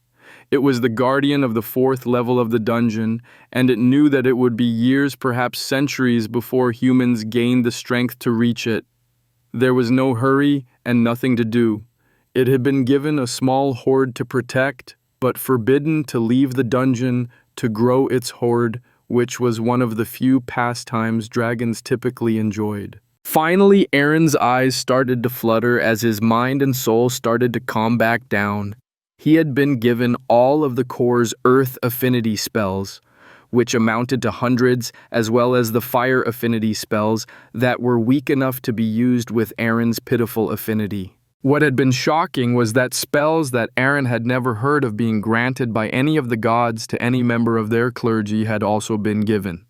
It was the guardian of the 4th level of the dungeon, and it knew that it would be years, perhaps centuries, before humans gained the strength to reach it. There was no hurry and nothing to do. It had been given a small hoard to protect, but forbidden to leave the dungeon to grow its hoard, which was one of the few pastimes dragons typically enjoyed. Finally, Aaron's eyes started to flutter as his mind and soul started to calm back down. He had been given all of the core's earth affinity spells, which amounted to hundreds, as well as the fire affinity spells that were weak enough to be used with Aaron's pitiful affinity. What had been shocking was that spells that Aaron had never heard of being granted by any of the gods to any member of their clergy had also been given.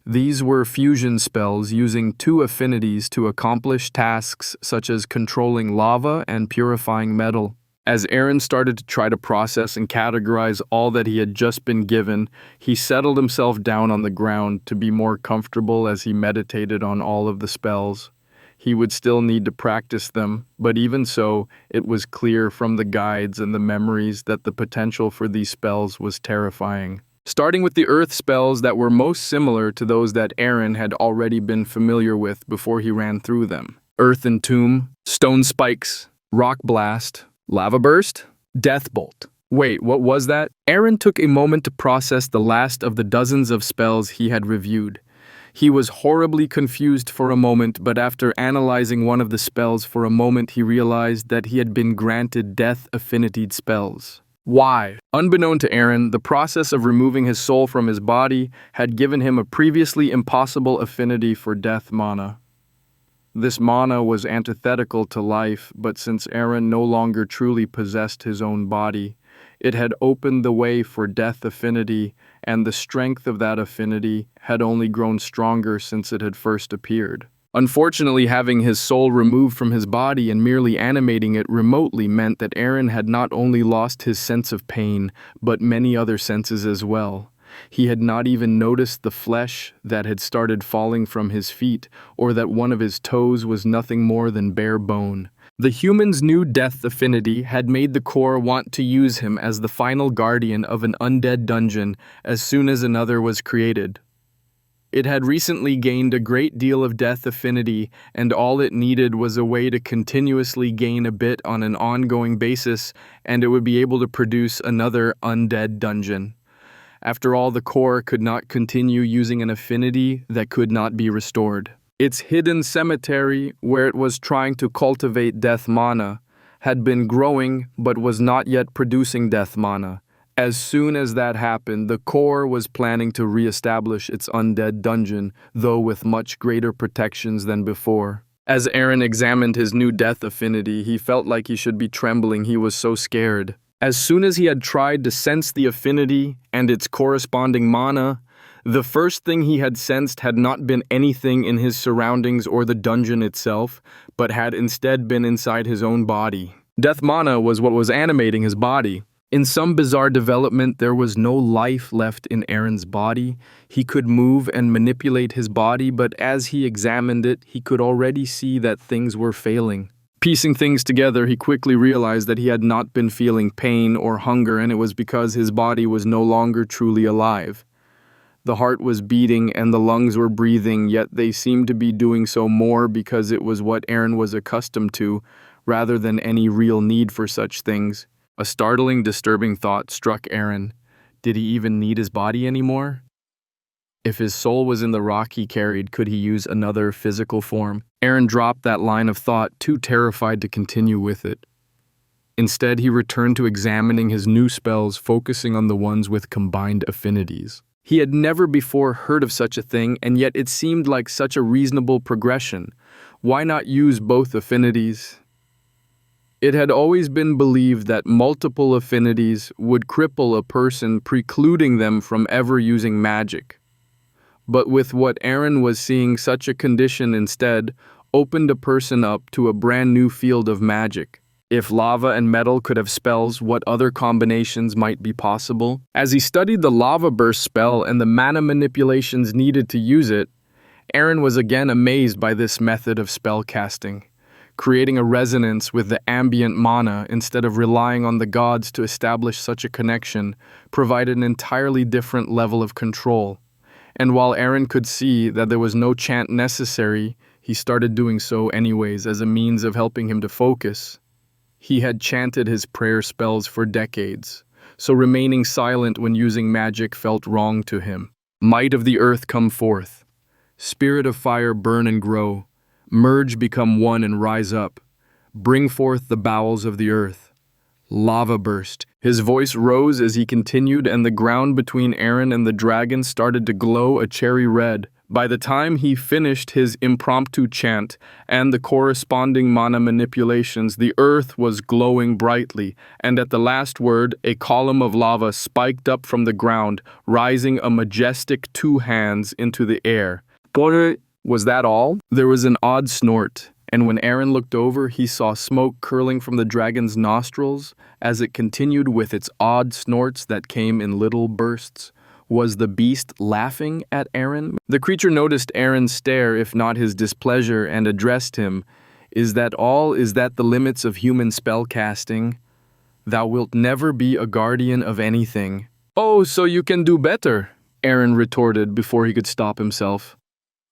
These were fusion spells using 2 affinities to accomplish tasks such as controlling lava and purifying metal. As Aaron started to try to process and categorize all that he had just been given, he settled himself down on the ground to be more comfortable as he meditated on all of the spells. He would still need to practice them, but even so, it was clear from the guides and the memories that the potential for these spells was terrifying. Starting with the earth spells that were most similar to those that Aaron had already been familiar with before he ran through them. Earth Entomb, Stone Spikes, Rock Blast, Lava Burst, Death Bolt. Wait, what was that? Aaron took a moment to process the last of the dozens of spells he had reviewed. He was horribly confused for a moment, but after analyzing one of the spells for a moment, he realized that he had been granted death affinity spells. Why? Unbeknown to Aaron, the process of removing his soul from his body had given him a previously impossible affinity for death mana. This mana was antithetical to life, but since Aaron no longer truly possessed his own body, it had opened the way for death affinity, and the strength of that affinity had only grown stronger since it had first appeared. Unfortunately, having his soul removed from his body and merely animating it remotely meant that Aaron had not only lost his sense of pain, but many other senses as well. He had not even noticed the flesh that had started falling from his feet, or that one of his toes was nothing more than bare bone. The human's new death affinity had made the core want to use him as the final guardian of an undead dungeon as soon as another was created. It had recently gained a great deal of death affinity, and all it needed was a way to continuously gain a bit on an ongoing basis, and it would be able to produce another undead dungeon. After all, the core could not continue using an affinity that could not be restored. Its hidden cemetery, where it was trying to cultivate death mana, had been growing but was not yet producing death mana. As soon as that happened, the core was planning to re-establish its undead dungeon, though with much greater protections than before. As Aaron examined his new death affinity, he felt like he should be trembling. He was so scared. As soon as he had tried to sense the affinity and its corresponding mana, the first thing he had sensed had not been anything in his surroundings or the dungeon itself, but had instead been inside his own body. Death mana was what was animating his body. In some bizarre development, there was no life left in Aaron's body. He could move and manipulate his body, but as he examined it, he could already see that things were failing. Piecing things together, he quickly realized that he had not been feeling pain or hunger, and it was because his body was no longer truly alive. The heart was beating and the lungs were breathing, yet they seemed to be doing so more because it was what Aaron was accustomed to, rather than any real need for such things. A startling, disturbing thought struck Aaron. Did he even need his body anymore? If his soul was in the rock he carried, could he use another physical form? Aaron dropped that line of thought, too terrified to continue with it. Instead, he returned to examining his new spells, focusing on the ones with combined affinities. He had never before heard of such a thing, and yet it seemed like such a reasonable progression. Why not use both affinities? It had always been believed that multiple affinities would cripple a person, precluding them from ever using magic. But with what Aaron was seeing, such a condition instead opened a person up to a brand new field of magic. If lava and metal could have spells, what other combinations might be possible? As he studied the lava burst spell and the mana manipulations needed to use it, Aaron was again amazed by this method of spell casting, creating a resonance with the ambient mana instead of relying on the gods to establish such a connection, provided an entirely different level of control. And while Aaron could see that there was no chant necessary, he started doing so anyways as a means of helping him to focus. He had chanted his prayer spells for decades, so remaining silent when using magic felt wrong to him. Might of the earth come forth. Spirit of fire burn and grow. Merge, become one and rise up. Bring forth the bowels of the earth. Lava burst. His voice rose as he continued, and the ground between Aaron and the dragon started to glow a cherry red. By the time he finished his impromptu chant and the corresponding mana manipulations, the earth was glowing brightly, and at the last word, a column of lava spiked up from the ground, rising a majestic 2 hands into the air. Was that all? There was an odd snort, and when Aaron looked over, he saw smoke curling from the dragon's nostrils as it continued with its odd snorts that came in little bursts. Was the beast laughing at Aaron? The creature noticed Aaron's stare, if not his displeasure, and addressed him. Is that all? Is that the limits of human spellcasting? Thou wilt never be a guardian of anything. Oh, so you can do better, Aaron retorted before he could stop himself.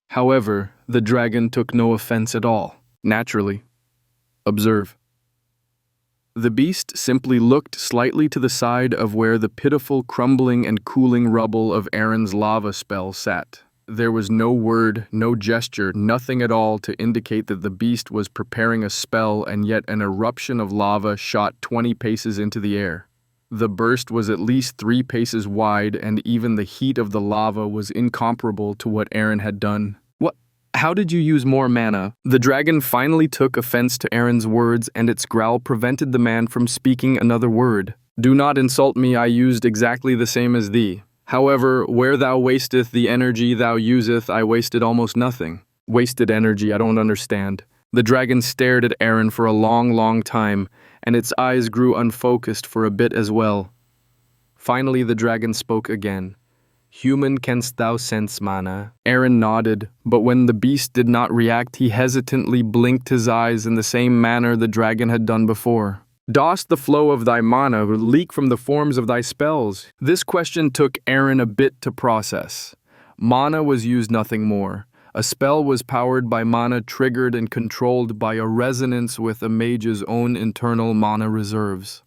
However, the dragon took no offense at all. Naturally. Observe. The beast simply looked slightly to the side of where the pitiful crumbling and cooling rubble of Aaron's lava spell sat. There was no word, no gesture, nothing at all to indicate that the beast was preparing a spell, and yet an eruption of lava shot 20 paces into the air. The burst was at least 3 paces wide, and even the heat of the lava was incomparable to what Aaron had done. What? How did you use more mana? The dragon finally took offense to Aaron's words, and its growl prevented the man from speaking another word. Do not insult me, I used exactly the same as thee. However, where thou wasteth the energy thou useth, I wasted almost nothing. Wasted energy, I don't understand. The dragon stared at Aaron for a long time, and its eyes grew unfocused for a bit as well. Finally, the dragon spoke again. Human, canst thou sense mana? Aaron nodded, but when the beast did not react, he hesitantly blinked his eyes in the same manner the dragon had done before. Dost the flow of thy mana leak from the forms of thy spells? This question took Aaron a bit to process. Mana was used, nothing more. A spell was powered by mana triggered and controlled by a resonance with a mage's own internal mana reserves.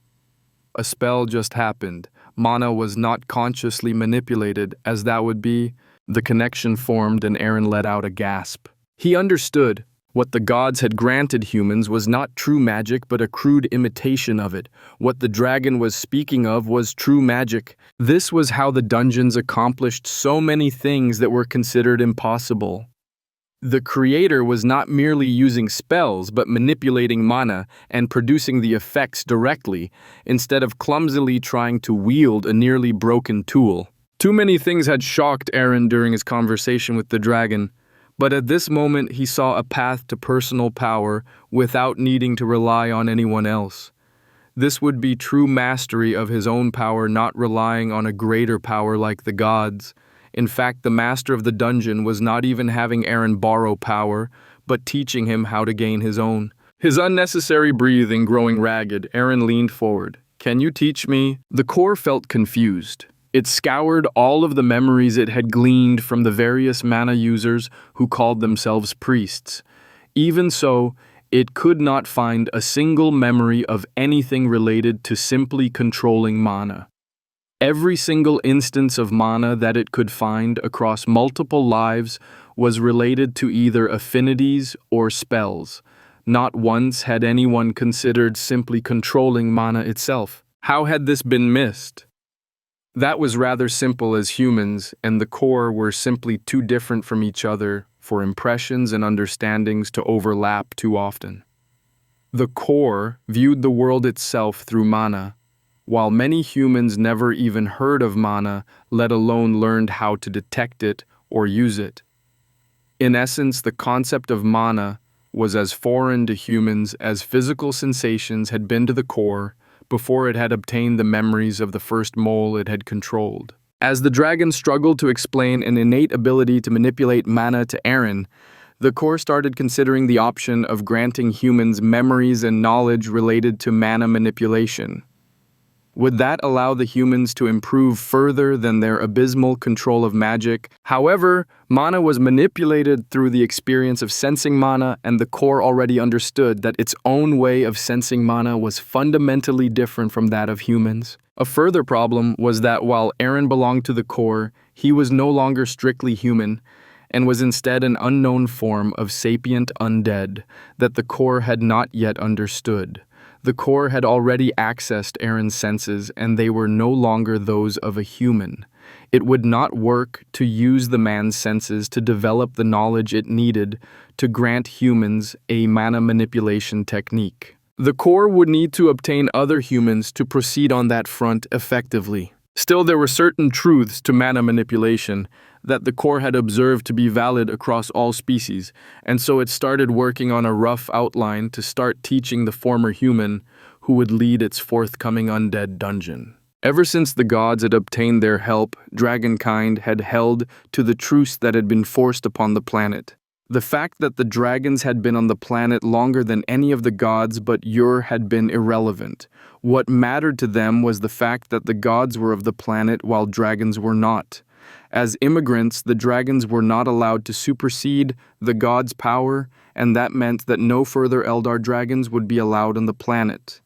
A spell just happened. Mana was not consciously manipulated, as that would be. The connection formed, and Aaron let out a gasp. He understood. What the gods had granted humans was not true magic, but a crude imitation of it. What the dragon was speaking of was true magic. This was how the dungeons accomplished so many things that were considered impossible. The creator was not merely using spells, but manipulating mana and producing the effects directly, instead of clumsily trying to wield a nearly broken tool. Too many things had shocked Aaron during his conversation with the dragon, but at this moment he saw a path to personal power without needing to rely on anyone else. This would be true mastery of his own power, not relying on a greater power like the gods. In fact, the master of the dungeon was not even having Aaron borrow power, but teaching him how to gain his own. His unnecessary breathing growing ragged, Aaron leaned forward. Can you teach me? The core felt confused. It scoured all of the memories it had gleaned from the various mana users who called themselves priests. Even so, it could not find a single memory of anything related to simply controlling mana. Every single instance of mana that it could find across multiple lives was related to either affinities or spells. Not once had anyone considered simply controlling mana itself. How had this been missed? That was rather simple, as humans and the core were simply too different from each other for impressions and understandings to overlap too often. The core viewed the world itself through mana, while many humans never even heard of mana, let alone learned how to detect it or use it. In essence, the concept of mana was as foreign to humans as physical sensations had been to the core before it had obtained the memories of the first mole it had controlled. As the dragon struggled to explain an innate ability to manipulate mana to Aaron, the core started considering the option of granting humans memories and knowledge related to mana manipulation. Would that allow the humans to improve further than their abysmal control of magic? However, mana was manipulated through the experience of sensing mana, and the core already understood that its own way of sensing mana was fundamentally different from that of humans. A further problem was that while Aaron belonged to the core, he was no longer strictly human, and was instead an unknown form of sapient undead that the core had not yet understood. The core had already accessed Aaron's senses, and they were no longer those of a human. It would not work to use the man's senses to develop the knowledge it needed to grant humans a mana manipulation technique. The core would need to obtain other humans to proceed on that front effectively. Still, there were certain truths to mana manipulation that the core had observed to be valid across all species, and so it started working on a rough outline to start teaching the former human who would lead its forthcoming undead dungeon. Ever since the gods had obtained their help, dragonkind had held to the truce that had been forced upon the planet. The fact that the dragons had been on the planet longer than any of the gods but Ur had been irrelevant. What mattered to them was the fact that the gods were of the planet while dragons were not. As immigrants, the dragons were not allowed to supersede the gods' power, and that meant that no further Eldar dragons would be allowed on the planet.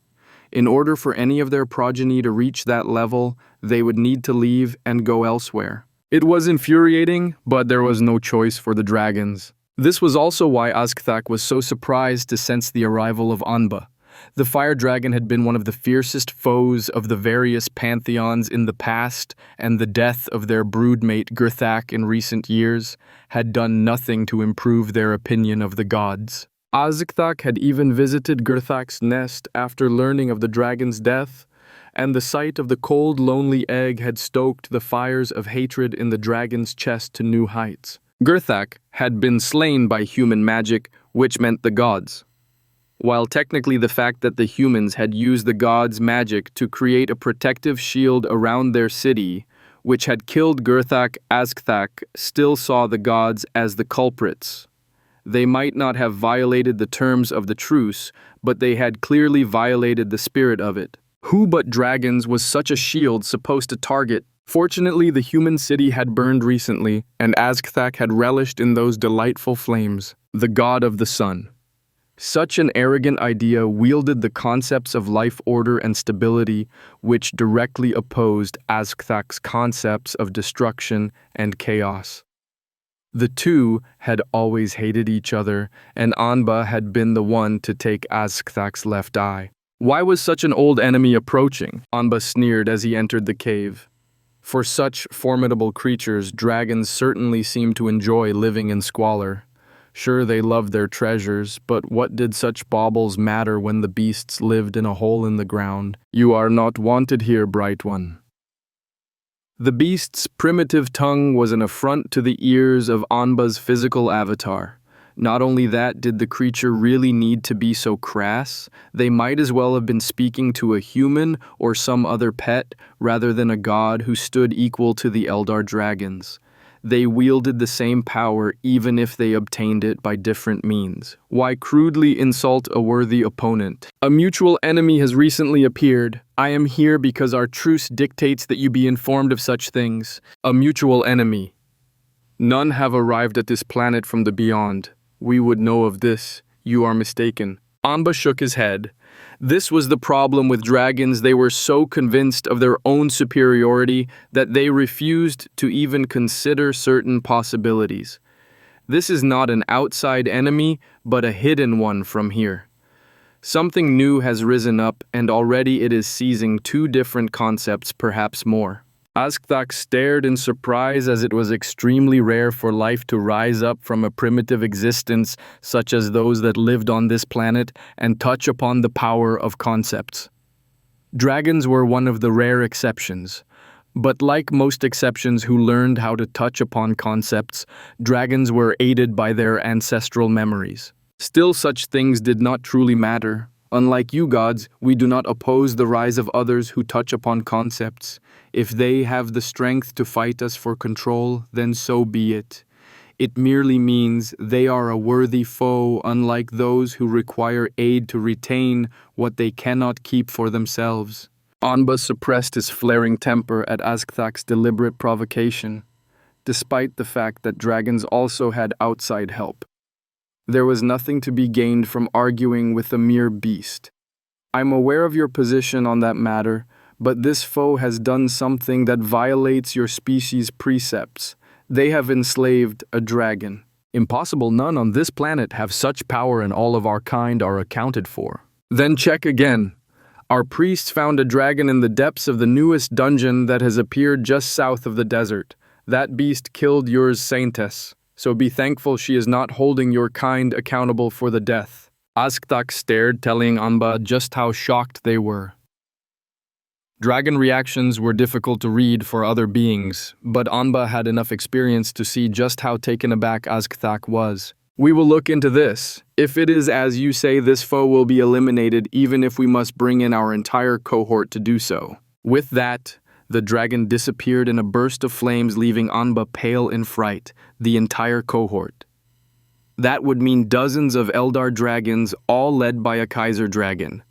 In order for any of their progeny to reach that level, they would need to leave and go elsewhere. It was infuriating, but there was no choice for the dragons. This was also why Azkthak was so surprised to sense the arrival of Anba. The fire dragon had been one of the fiercest foes of the various pantheons in the past, and the death of their broodmate Gurthak in recent years had done nothing to improve their opinion of the gods. Azkthak had even visited Gurthak's nest after learning of the dragon's death, and the sight of the cold, lonely egg had stoked the fires of hatred in the dragon's chest to new heights. Gurthak had been slain by human magic, which meant the gods. While technically the fact that the humans had used the gods' magic to create a protective shield around their city, which had killed Gurthak, Azkthak still saw the gods as the culprits. They might not have violated the terms of the truce, but they had clearly violated the spirit of it. Who but dragons was such a shield supposed to target? Fortunately, the human city had burned recently, and Azkthak had relished in those delightful flames, the god of the sun. Such an arrogant idea wielded the concepts of life order and stability, which directly opposed Azkthak's concepts of destruction and chaos. The two had always hated each other, and Anba had been the one to take Azkthak's left eye. Why was such an old enemy approaching? Anba sneered as he entered the cave. For such formidable creatures, dragons certainly seemed to enjoy living in squalor. Sure, they loved their treasures, but what did such baubles matter when the beasts lived in a hole in the ground? You are not wanted here, bright one. The beast's primitive tongue was an affront to the ears of Anba's physical avatar. Not only that, did the creature really need to be so crass? They might as well have been speaking to a human or some other pet rather than a god who stood equal to the Eldar dragons. They wielded the same power even if they obtained it by different means. Why crudely insult a worthy opponent? A mutual enemy has recently appeared. I am here because our truce dictates that you be informed of such things. A mutual enemy. None have arrived at this planet from the beyond. We would know of this. You are mistaken. Anba shook his head. This was the problem with dragons. They were so convinced of their own superiority that they refused to even consider certain possibilities. This is not an outside enemy, but a hidden one from here. Something new has risen up, and already it is seizing two different concepts, perhaps more. Azkthak stared in surprise, as it was extremely rare for life to rise up from a primitive existence such as those that lived on this planet and touch upon the power of concepts. Dragons were one of the rare exceptions. But like most exceptions who learned how to touch upon concepts, dragons were aided by their ancestral memories. Still, such things did not truly matter. Unlike you gods, we do not oppose the rise of others who touch upon concepts. If they have the strength to fight us for control, then so be it. It merely means they are a worthy foe, unlike those who require aid to retain what they cannot keep for themselves. Anba suppressed his flaring temper at Azkthak's deliberate provocation, despite the fact that dragons also had outside help. There was nothing to be gained from arguing with a mere beast. I'm aware of your position on that matter, but this foe has done something that violates your species' precepts. They have enslaved a dragon. Impossible, none on this planet have such power, and all of our kind are accounted for. Then check again. Our priests found a dragon in the depths of the newest dungeon that has appeared just south of the desert. That beast killed yours saintess, so be thankful she is not holding your kind accountable for the death. Azkthak stared, telling Anba just how shocked they were. Dragon reactions were difficult to read for other beings, but Anba had enough experience to see just how taken aback Azkthak was. We will look into this. If it is as you say, this foe will be eliminated even if we must bring in our entire cohort to do so. With that, the dragon disappeared in a burst of flames, leaving Anba pale in fright, the entire cohort. That would mean dozens of Eldar dragons, all led by a Kaiser dragon.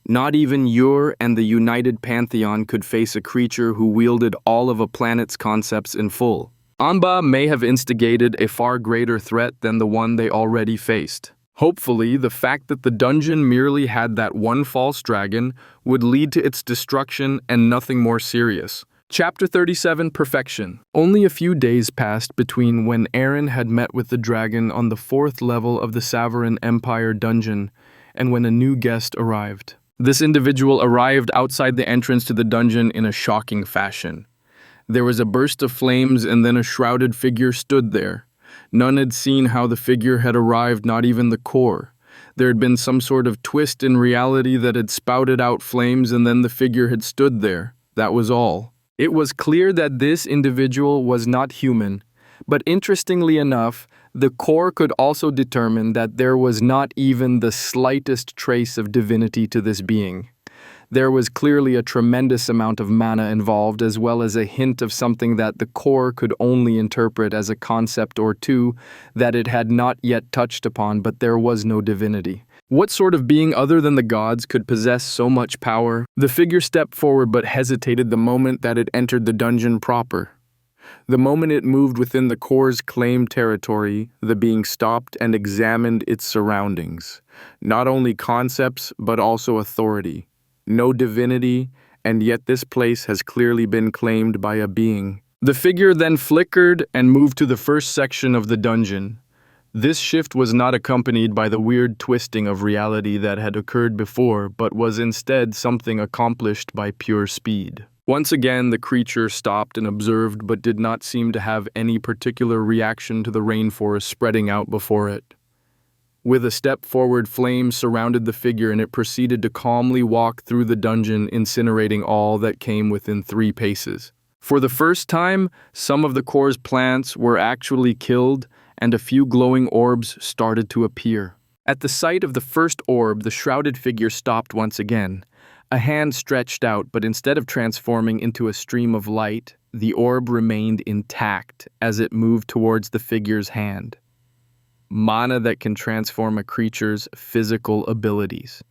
Not even Ur and the United Pantheon could face a creature who wielded all of a planet's concepts in full. Anba may have instigated a far greater threat than the one they already faced. Hopefully, the fact that the dungeon merely had that one false dragon would lead to its destruction and nothing more serious. Chapter 37, Perfection. Only a few days passed between when Aaron had met with the dragon on the 4th level of the Savaran Empire dungeon and when a new guest arrived. This individual arrived outside the entrance to the dungeon in a shocking fashion. There was a burst of flames, and then a shrouded figure stood there. None had seen how the figure had arrived, not even the core. There had been some sort of twist in reality that had spouted out flames, and then the figure had stood there. That was all. It was clear that this individual was not human, but interestingly enough, the core could also determine that there was not even the slightest trace of divinity to this being. There was clearly a tremendous amount of mana involved, as well as a hint of something that the core could only interpret as a concept or two that it had not yet touched upon, but there was no divinity. What sort of being other than the gods could possess so much power? The figure stepped forward but hesitated the moment that it entered the dungeon proper. The moment it moved within the core's claimed territory, the being stopped and examined its surroundings. Not only concepts, but also authority. No divinity, and yet this place has clearly been claimed by a being. The figure then flickered and moved to the first section of the dungeon. This shift was not accompanied by the weird twisting of reality that had occurred before, but was instead something accomplished by pure speed. Once again, the creature stopped and observed, but did not seem to have any particular reaction to the rainforest spreading out before it. With a step forward, flames surrounded the figure, and it proceeded to calmly walk through the dungeon, incinerating all that came within 3 paces. For the first time, some of the core's plants were actually killed, and a few glowing orbs started to appear. At the sight of the first orb, the shrouded figure stopped once again. A hand stretched out, but instead of transforming into a stream of light, the orb remained intact as it moved towards the figure's hand. Mana that can transform a creature's physical abilities.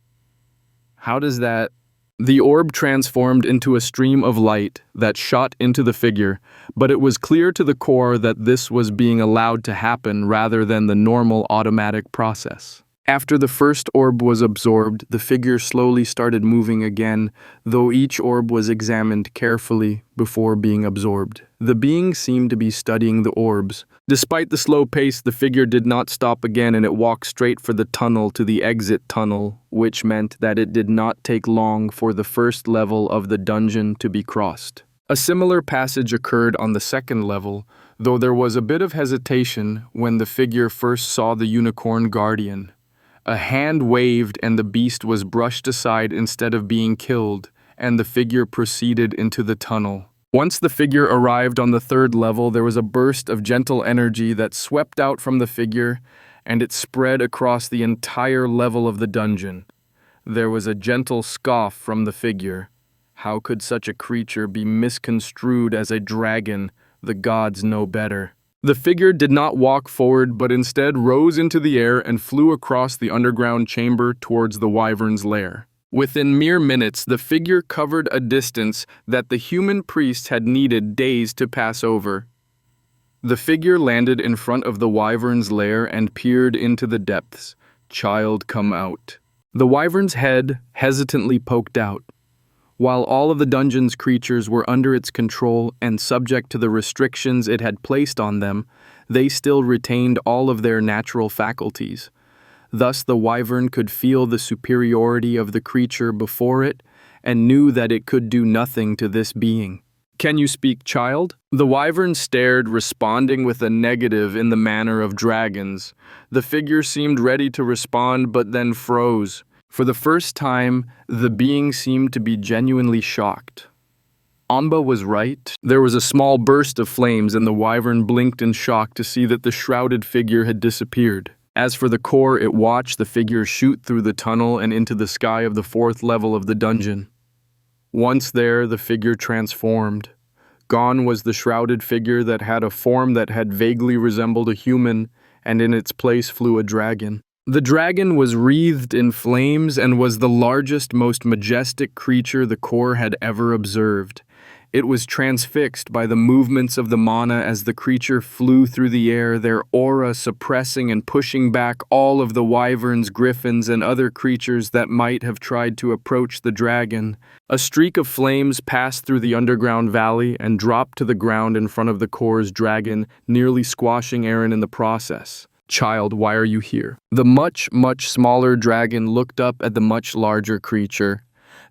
How does that? The orb transformed into a stream of light that shot into the figure, but it was clear to the core that this was being allowed to happen rather than the normal automatic process. After the first orb was absorbed, the figure slowly started moving again, though each orb was examined carefully before being absorbed. The being seemed to be studying the orbs. Despite the slow pace, the figure did not stop again, and it walked straight for the tunnel to the exit tunnel, which meant that it did not take long for the first level of the dungeon to be crossed. A similar passage occurred on the 2nd level, though there was a bit of hesitation when the figure first saw the unicorn guardian. A hand waved and the beast was brushed aside instead of being killed, and the figure proceeded into the tunnel. Once the figure arrived on the third level, there was a burst of gentle energy that swept out from the figure, and it spread across the entire level of the dungeon. There was a gentle scoff from the figure. How could such a creature be misconstrued as a dragon? The gods know better. The figure did not walk forward, but instead rose into the air and flew across the underground chamber towards the wyvern's lair. Within mere minutes, the figure covered a distance that the human priests had needed days to pass over. The figure landed in front of the wyvern's lair and peered into the depths. Child, come out. The wyvern's head hesitantly poked out. While all of the dungeon's creatures were under its control and subject to the restrictions it had placed on them, they still retained all of their natural faculties. Thus the wyvern could feel the superiority of the creature before it and knew that it could do nothing to this being. Can you speak, child? The wyvern stared, responding with a negative in the manner of dragons. The figure seemed ready to respond but then froze. For the first time, the being seemed to be genuinely shocked. Amba was right. There was a small burst of flames and the wyvern blinked in shock to see that the shrouded figure had disappeared. As for the core, it watched the figure shoot through the tunnel and into the sky of the fourth level of the dungeon. Once there, the figure transformed. Gone was the shrouded figure that had a form that had vaguely resembled a human, and in its place flew a dragon. The dragon was wreathed in flames and was the largest, most majestic creature the core had ever observed. It was transfixed by the movements of the mana as the creature flew through the air, their aura suppressing and pushing back all of the wyverns, griffins, and other creatures that might have tried to approach the dragon. A streak of flames passed through the underground valley and dropped to the ground in front of the core's dragon, nearly squashing Aaron in the process. Child, why are you here? The much smaller dragon looked up at the much larger creature.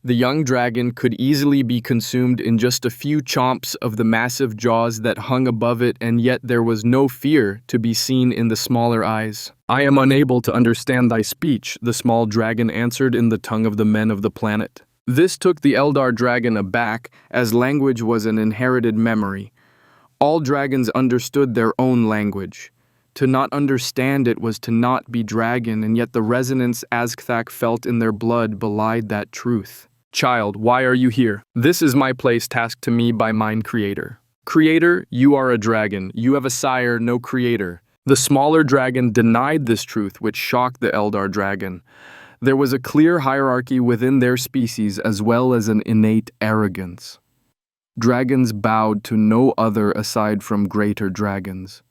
The young dragon could easily be consumed in just a few chomps of the massive jaws that hung above it, and yet there was no fear to be seen in the smaller eyes. I am unable to understand thy speech, the small dragon answered in the tongue of the men of the planet. This took the Eldar dragon aback, as language was an inherited memory. All dragons understood their own language. To not understand it was to not be dragon, and yet the resonance Azkthak felt in their blood belied that truth. Child, why are you here? This is my place tasked to me by mine creator. Creator, you are a dragon. You have a sire, no creator. The smaller dragon denied this truth, which shocked the Eldar dragon. There was a clear hierarchy within their species as well as an innate arrogance. Dragons bowed to no other aside from greater dragons.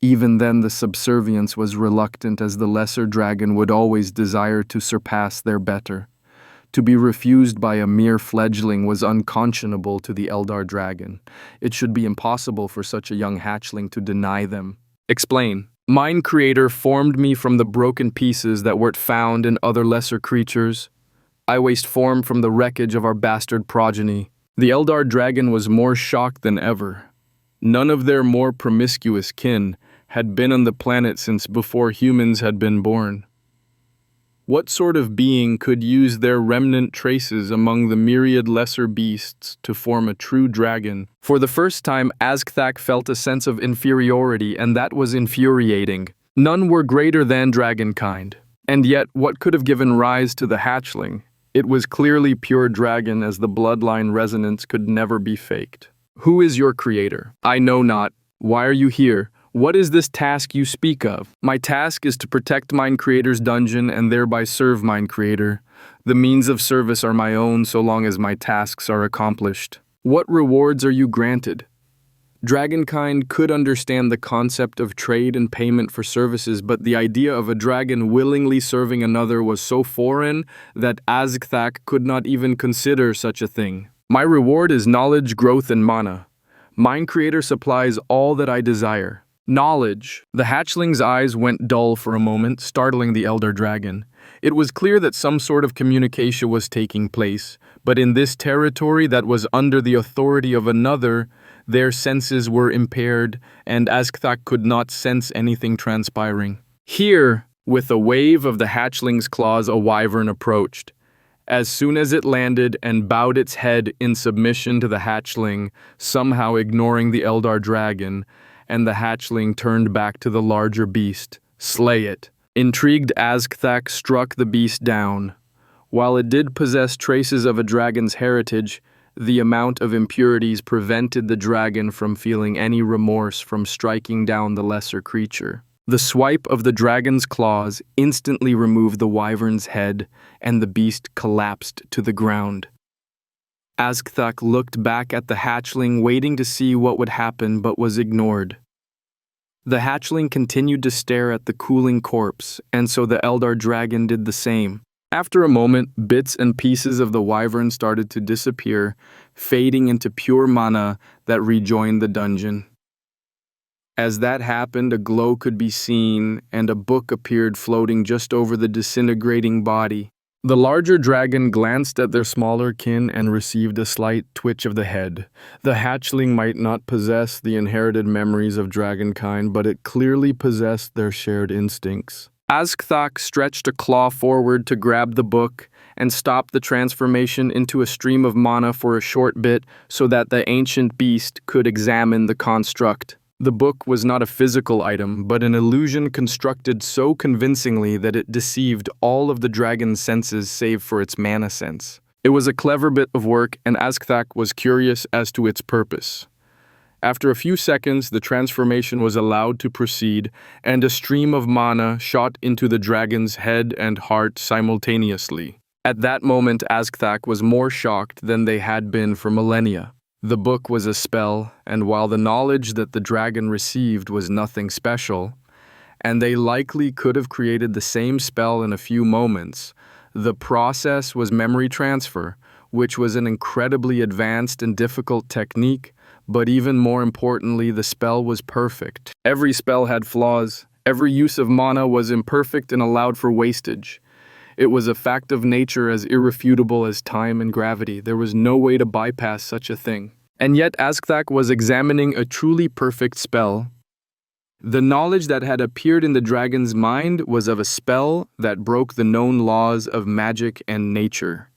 Even then the subservience was reluctant, as the lesser dragon would always desire to surpass their better. To be refused by a mere fledgling was unconscionable to the Eldar dragon. It should be impossible for such a young hatchling to deny them. Explain. Mine creator formed me from the broken pieces that were found in other lesser creatures. I waste form from the wreckage of our bastard progeny. The Eldar dragon was more shocked than ever. None of their more promiscuous kin had been on the planet since before humans had been born. What sort of being could use their remnant traces among the myriad lesser beasts to form a true dragon? For the first time, Azkthak felt a sense of inferiority, and that was infuriating. None were greater than dragonkind. And yet, what could have given rise to the hatchling? It was clearly pure dragon, as the bloodline resonance could never be faked. Who is your creator? I know not. Why are you here? What is this task you speak of? My task is to protect mine creator's dungeon and thereby serve mine creator. The means of service are my own so long as my tasks are accomplished. What rewards are you granted? Dragonkind could understand the concept of trade and payment for services, but the idea of a dragon willingly serving another was so foreign that Azkthak could not even consider such a thing. My reward is knowledge, growth, and mana. Mine creator supplies all that I desire. Knowledge. The hatchling's eyes went dull for a moment, startling the elder dragon. It was clear that some sort of communication was taking place, but in this territory that was under the authority of another, their senses were impaired, and Azkthak could not sense anything transpiring. Here, with a wave of the hatchling's claws, a wyvern approached. As soon as it landed and bowed its head in submission to the hatchling, somehow ignoring the Eldar dragon, and the hatchling turned back to the larger beast. Slay it. Intrigued, Azgthak struck the beast down. While it did possess traces of a dragon's heritage, the amount of impurities prevented the dragon from feeling any remorse from striking down the lesser creature. The swipe of the dragon's claws instantly removed the wyvern's head, and the beast collapsed to the ground. Azgthak looked back at the hatchling, waiting to see what would happen, but was ignored. The hatchling continued to stare at the cooling corpse, and so the Eldar dragon did the same. After a moment, bits and pieces of the wyvern started to disappear, fading into pure mana that rejoined the dungeon. As that happened, a glow could be seen, and a book appeared floating just over the disintegrating body. The larger dragon glanced at their smaller kin and received a slight twitch of the head. The hatchling might not possess the inherited memories of dragonkind, but it clearly possessed their shared instincts. Azgthak stretched a claw forward to grab the book and stop the transformation into a stream of mana for a short bit so that the ancient beast could examine the construct. The book was not a physical item, but an illusion constructed so convincingly that it deceived all of the dragon's senses save for its mana sense. It was a clever bit of work, and Azgthak was curious as to its purpose. After a few seconds, the transformation was allowed to proceed, and a stream of mana shot into the dragon's head and heart simultaneously. At that moment, Azgthak was more shocked than they had been for millennia. The book was a spell, and while the knowledge that the dragon received was nothing special, and they likely could have created the same spell in a few moments, the process was memory transfer, which was an incredibly advanced and difficult technique, but even more importantly, the spell was perfect. Every spell had flaws. Every use of mana was imperfect and allowed for wastage. It was a fact of nature as irrefutable as time and gravity. There was no way to bypass such a thing. And yet Azgthak was examining a truly perfect spell. The knowledge that had appeared in the dragon's mind was of a spell that broke the known laws of magic and nature.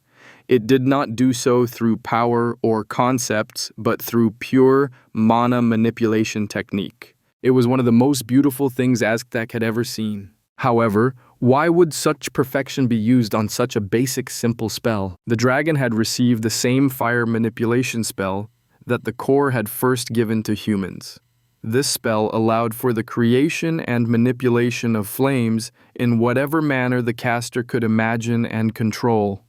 It did not do so through power or concepts, but through pure mana manipulation technique. It was one of the most beautiful things Azgthak had ever seen. However, why would such perfection be used on such a basic, simple spell? The dragon had received the same fire manipulation spell that the core had first given to humans. This spell allowed for the creation and manipulation of flames in whatever manner the caster could imagine and control.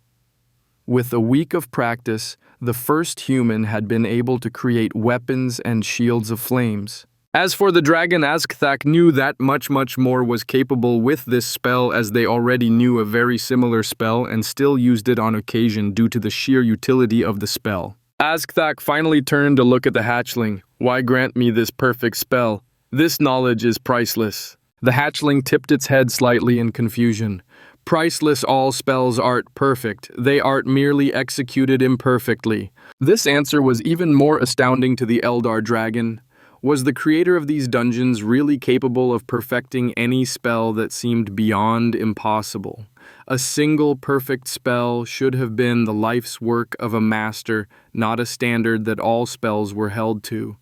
With a week of practice, the first human had been able to create weapons and shields of flames. As for the dragon, Azgthak knew that much more was capable with this spell, as they already knew a very similar spell and still used it on occasion due to the sheer utility of the spell. Azgthak finally turned to look at the hatchling. Why grant me this perfect spell? This knowledge is priceless. The hatchling tipped its head slightly in confusion. Priceless, all spells art perfect. They art merely executed imperfectly. This answer was even more astounding to the Eldar dragon. Was the creator of these dungeons really capable of perfecting any spell that seemed beyond impossible? A single perfect spell should have been the life's work of a master, not a standard that all spells were held to.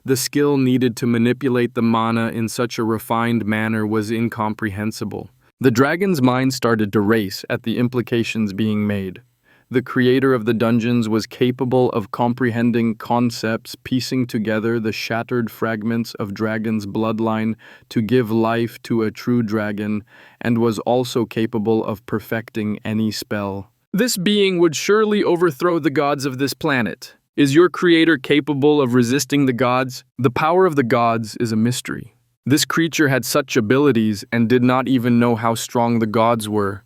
The skill needed to manipulate the mana in such a refined manner was incomprehensible. The dragon's mind started to race at the implications being made. The creator of the dungeons was capable of comprehending concepts, piecing together the shattered fragments of dragon's bloodline to give life to a true dragon, and was also capable of perfecting any spell. This being would surely overthrow the gods of this planet. Is your creator capable of resisting the gods? The power of the gods is a mystery. This creature had such abilities and did not even know how strong the gods were.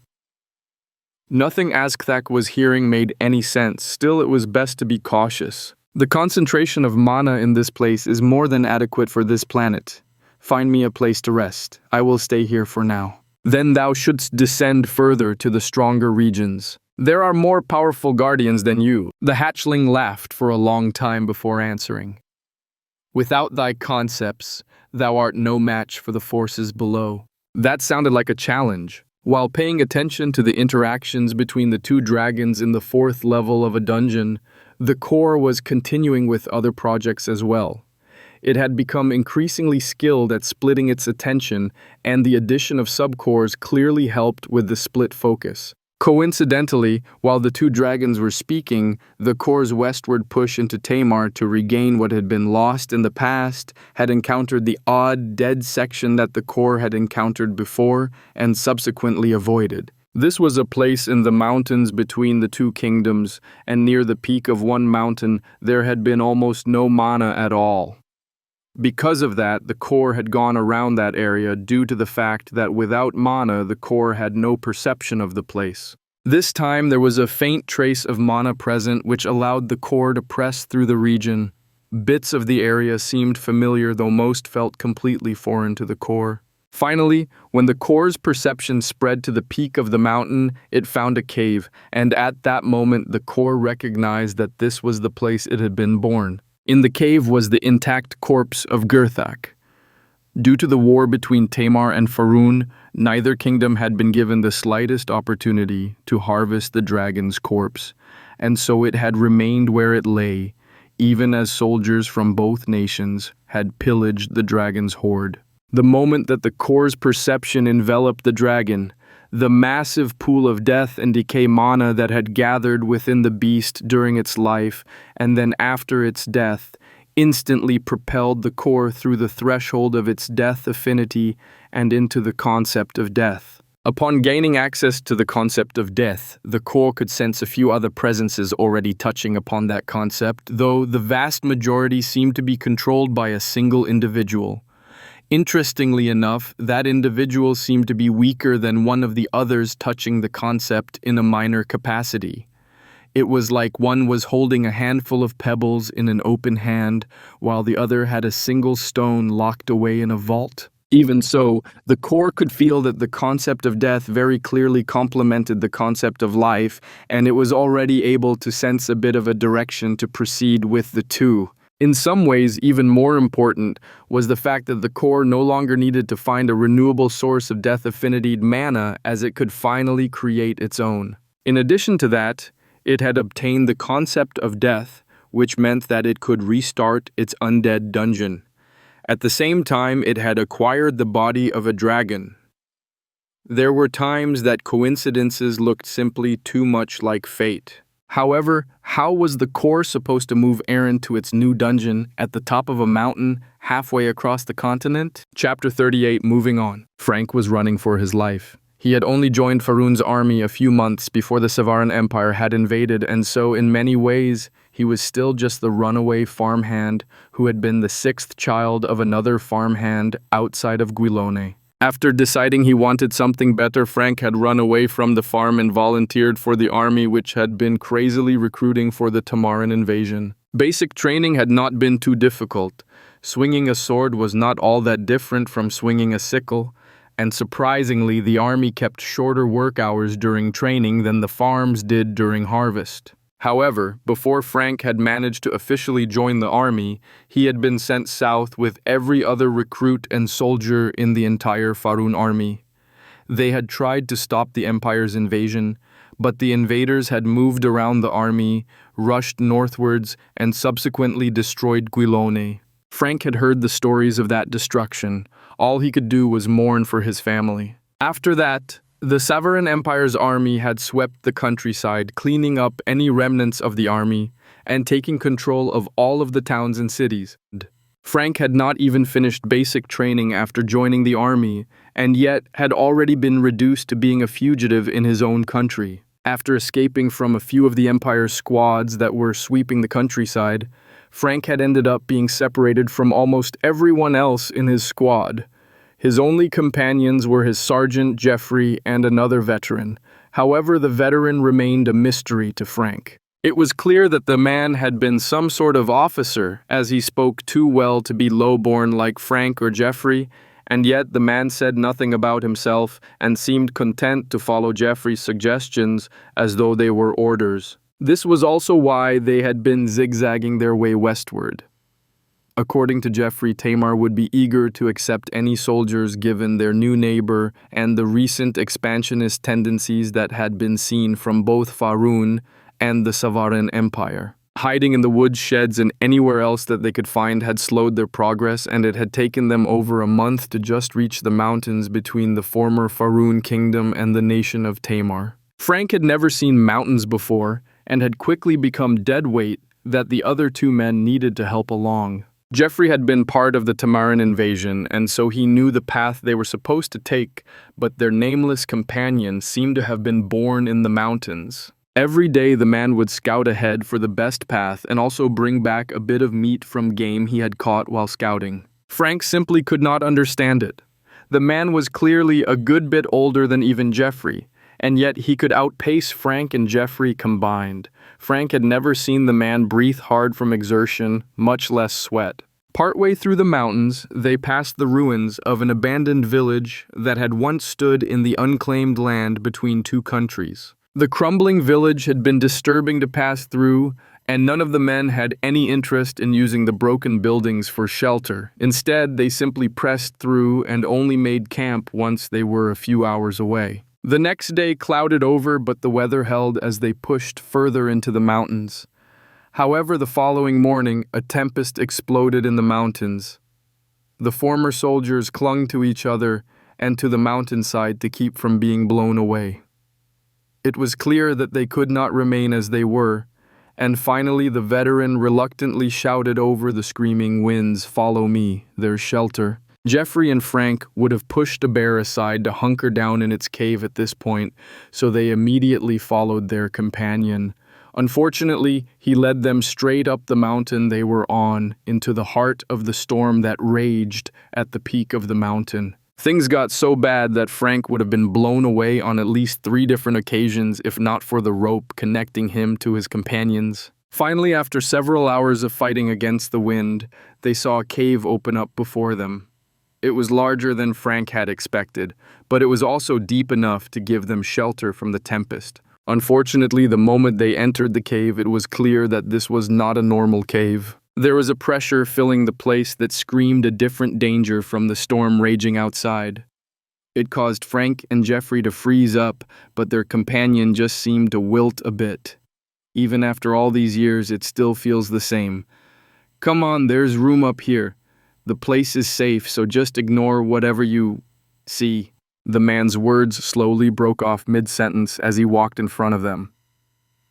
Nothing Azgthak was hearing made any sense. Still, it was best to be cautious. The concentration of mana in this place is more than adequate for this planet. Find me a place to rest. I will stay here for now. Then thou shouldst descend further to the stronger regions. There are more powerful guardians than you. The hatchling laughed for a long time before answering. Without thy concepts, thou art no match for the forces below. That sounded like a challenge. While paying attention to the interactions between the two dragons in the fourth level of a dungeon, the core was continuing with other projects as well. It had become increasingly skilled at splitting its attention, and the addition of subcores clearly helped with the split focus. Coincidentally, while the two dragons were speaking, the core's westward push into Tamar to regain what had been lost in the past had encountered the odd, dead section that the core had encountered before and subsequently avoided. This was a place in the mountains between the two kingdoms, and near the peak of one mountain there had been almost no mana at all. Because of that, the core had gone around that area due to the fact that without mana, the core had no perception of the place. This time, there was a faint trace of mana present which allowed the core to press through the region. Bits of the area seemed familiar, though most felt completely foreign to the core. Finally, when the core's perception spread to the peak of the mountain, it found a cave, and at that moment the core recognized that this was the place it had been born. In the cave was the intact corpse of Gurthak. Due to the war between Tamar and Faerûn, neither kingdom had been given the slightest opportunity to harvest the dragon's corpse, and so it had remained where it lay, even as soldiers from both nations had pillaged the dragon's hoard. The moment that the core's perception enveloped the dragon, the massive pool of death and decay mana that had gathered within the beast during its life and then after its death instantly propelled the core through the threshold of its death affinity and into the concept of death. Upon gaining access to the concept of death, the core could sense a few other presences already touching upon that concept, though the vast majority seemed to be controlled by a single individual. Interestingly enough, that individual seemed to be weaker than one of the others touching the concept in a minor capacity. It was like one was holding a handful of pebbles in an open hand, while the other had a single stone locked away in a vault. Even so, the core could feel that the concept of death very clearly complemented the concept of life, and it was already able to sense a bit of a direction to proceed with the two. In some ways, even more important was the fact that the core no longer needed to find a renewable source of death affinity mana, as it could finally create its own. In addition to that, it had obtained the concept of death, which meant that it could restart its undead dungeon. At the same time, it had acquired the body of a dragon. There were times that coincidences looked simply too much like fate. However, how was the core supposed to move Aaron to its new dungeon at the top of a mountain halfway across the continent? Chapter 38, moving on. Frank was running for his life. He had only joined Faerûn's army a few months before the Savaran Empire had invaded, and so in many ways, he was still just the runaway farmhand who had been the sixth child of another farmhand outside of Guilone. After deciding he wanted something better, Frank had run away from the farm and volunteered for the army, which had been crazily recruiting for the Tamaran invasion. Basic training had not been too difficult. Swinging a sword was not all that different from swinging a sickle, and surprisingly, the army kept shorter work hours during training than the farms did during harvest. However, before Frank had managed to officially join the army, he had been sent south with every other recruit and soldier in the entire Faerûn army. They had tried to stop the Empire's invasion, but the invaders had moved around the army, rushed northwards, and subsequently destroyed Guilone. Frank had heard the stories of that destruction. All he could do was mourn for his family. After that, the Savaran Empire's army had swept the countryside, cleaning up any remnants of the army and taking control of all of the towns and cities. Frank had not even finished basic training after joining the army, and yet had already been reduced to being a fugitive in his own country. After escaping from a few of the Empire's squads that were sweeping the countryside, Frank had ended up being separated from almost everyone else in his squad. His only companions were his sergeant, Jeffrey, and another veteran. However, the veteran remained a mystery to Frank. It was clear that the man had been some sort of officer, as he spoke too well to be lowborn like Frank or Jeffrey, and yet the man said nothing about himself and seemed content to follow Jeffrey's suggestions as though they were orders. This was also why they had been zigzagging their way westward. According to Jeffrey, Tamar would be eager to accept any soldiers given their new neighbor and the recent expansionist tendencies that had been seen from both Faerûn and the Savaran Empire. Hiding in the woods, sheds, and anywhere else that they could find had slowed their progress, and it had taken them over a month to just reach the mountains between the former Faerûn kingdom and the nation of Tamar. Frank had never seen mountains before, and had quickly become dead weight that the other two men needed to help along. Jeffrey had been part of the Tamaran invasion, and so he knew the path they were supposed to take, but their nameless companion seemed to have been born in the mountains. Every day the man would scout ahead for the best path and also bring back a bit of meat from game he had caught while scouting. Frank simply could not understand it. The man was clearly a good bit older than even Jeffrey, and yet he could outpace Frank and Jeffrey combined. Frank had never seen the man breathe hard from exertion, much less sweat. Partway through the mountains, they passed the ruins of an abandoned village that had once stood in the unclaimed land between two countries. The crumbling village had been disturbing to pass through, and none of the men had any interest in using the broken buildings for shelter. Instead, they simply pressed through and only made camp once they were a few hours away. The next day clouded over, but the weather held as they pushed further into the mountains. However, the following morning, a tempest exploded in the mountains. The former soldiers clung to each other and to the mountainside to keep from being blown away. It was clear that they could not remain as they were, and finally the veteran reluctantly shouted over the screaming winds, "Follow me, there's shelter." Jeffrey and Frank would have pushed a bear aside to hunker down in its cave at this point, so they immediately followed their companion. Unfortunately, he led them straight up the mountain they were on, into the heart of the storm that raged at the peak of the mountain. Things got so bad that Frank would have been blown away on at least 3 different occasions if not for the rope connecting him to his companions. Finally, after several hours of fighting against the wind, they saw a cave open up before them. It was larger than Frank had expected, but it was also deep enough to give them shelter from the tempest. Unfortunately, the moment they entered the cave, it was clear that this was not a normal cave. There was a pressure filling the place that screamed a different danger from the storm raging outside. It caused Frank and Jeffrey to freeze up, but their companion just seemed to wilt a bit. Even after all these years, it still feels the same. "Come on, there's room up here. The place is safe, so just ignore whatever you see." The man's words slowly broke off mid-sentence as he walked in front of them.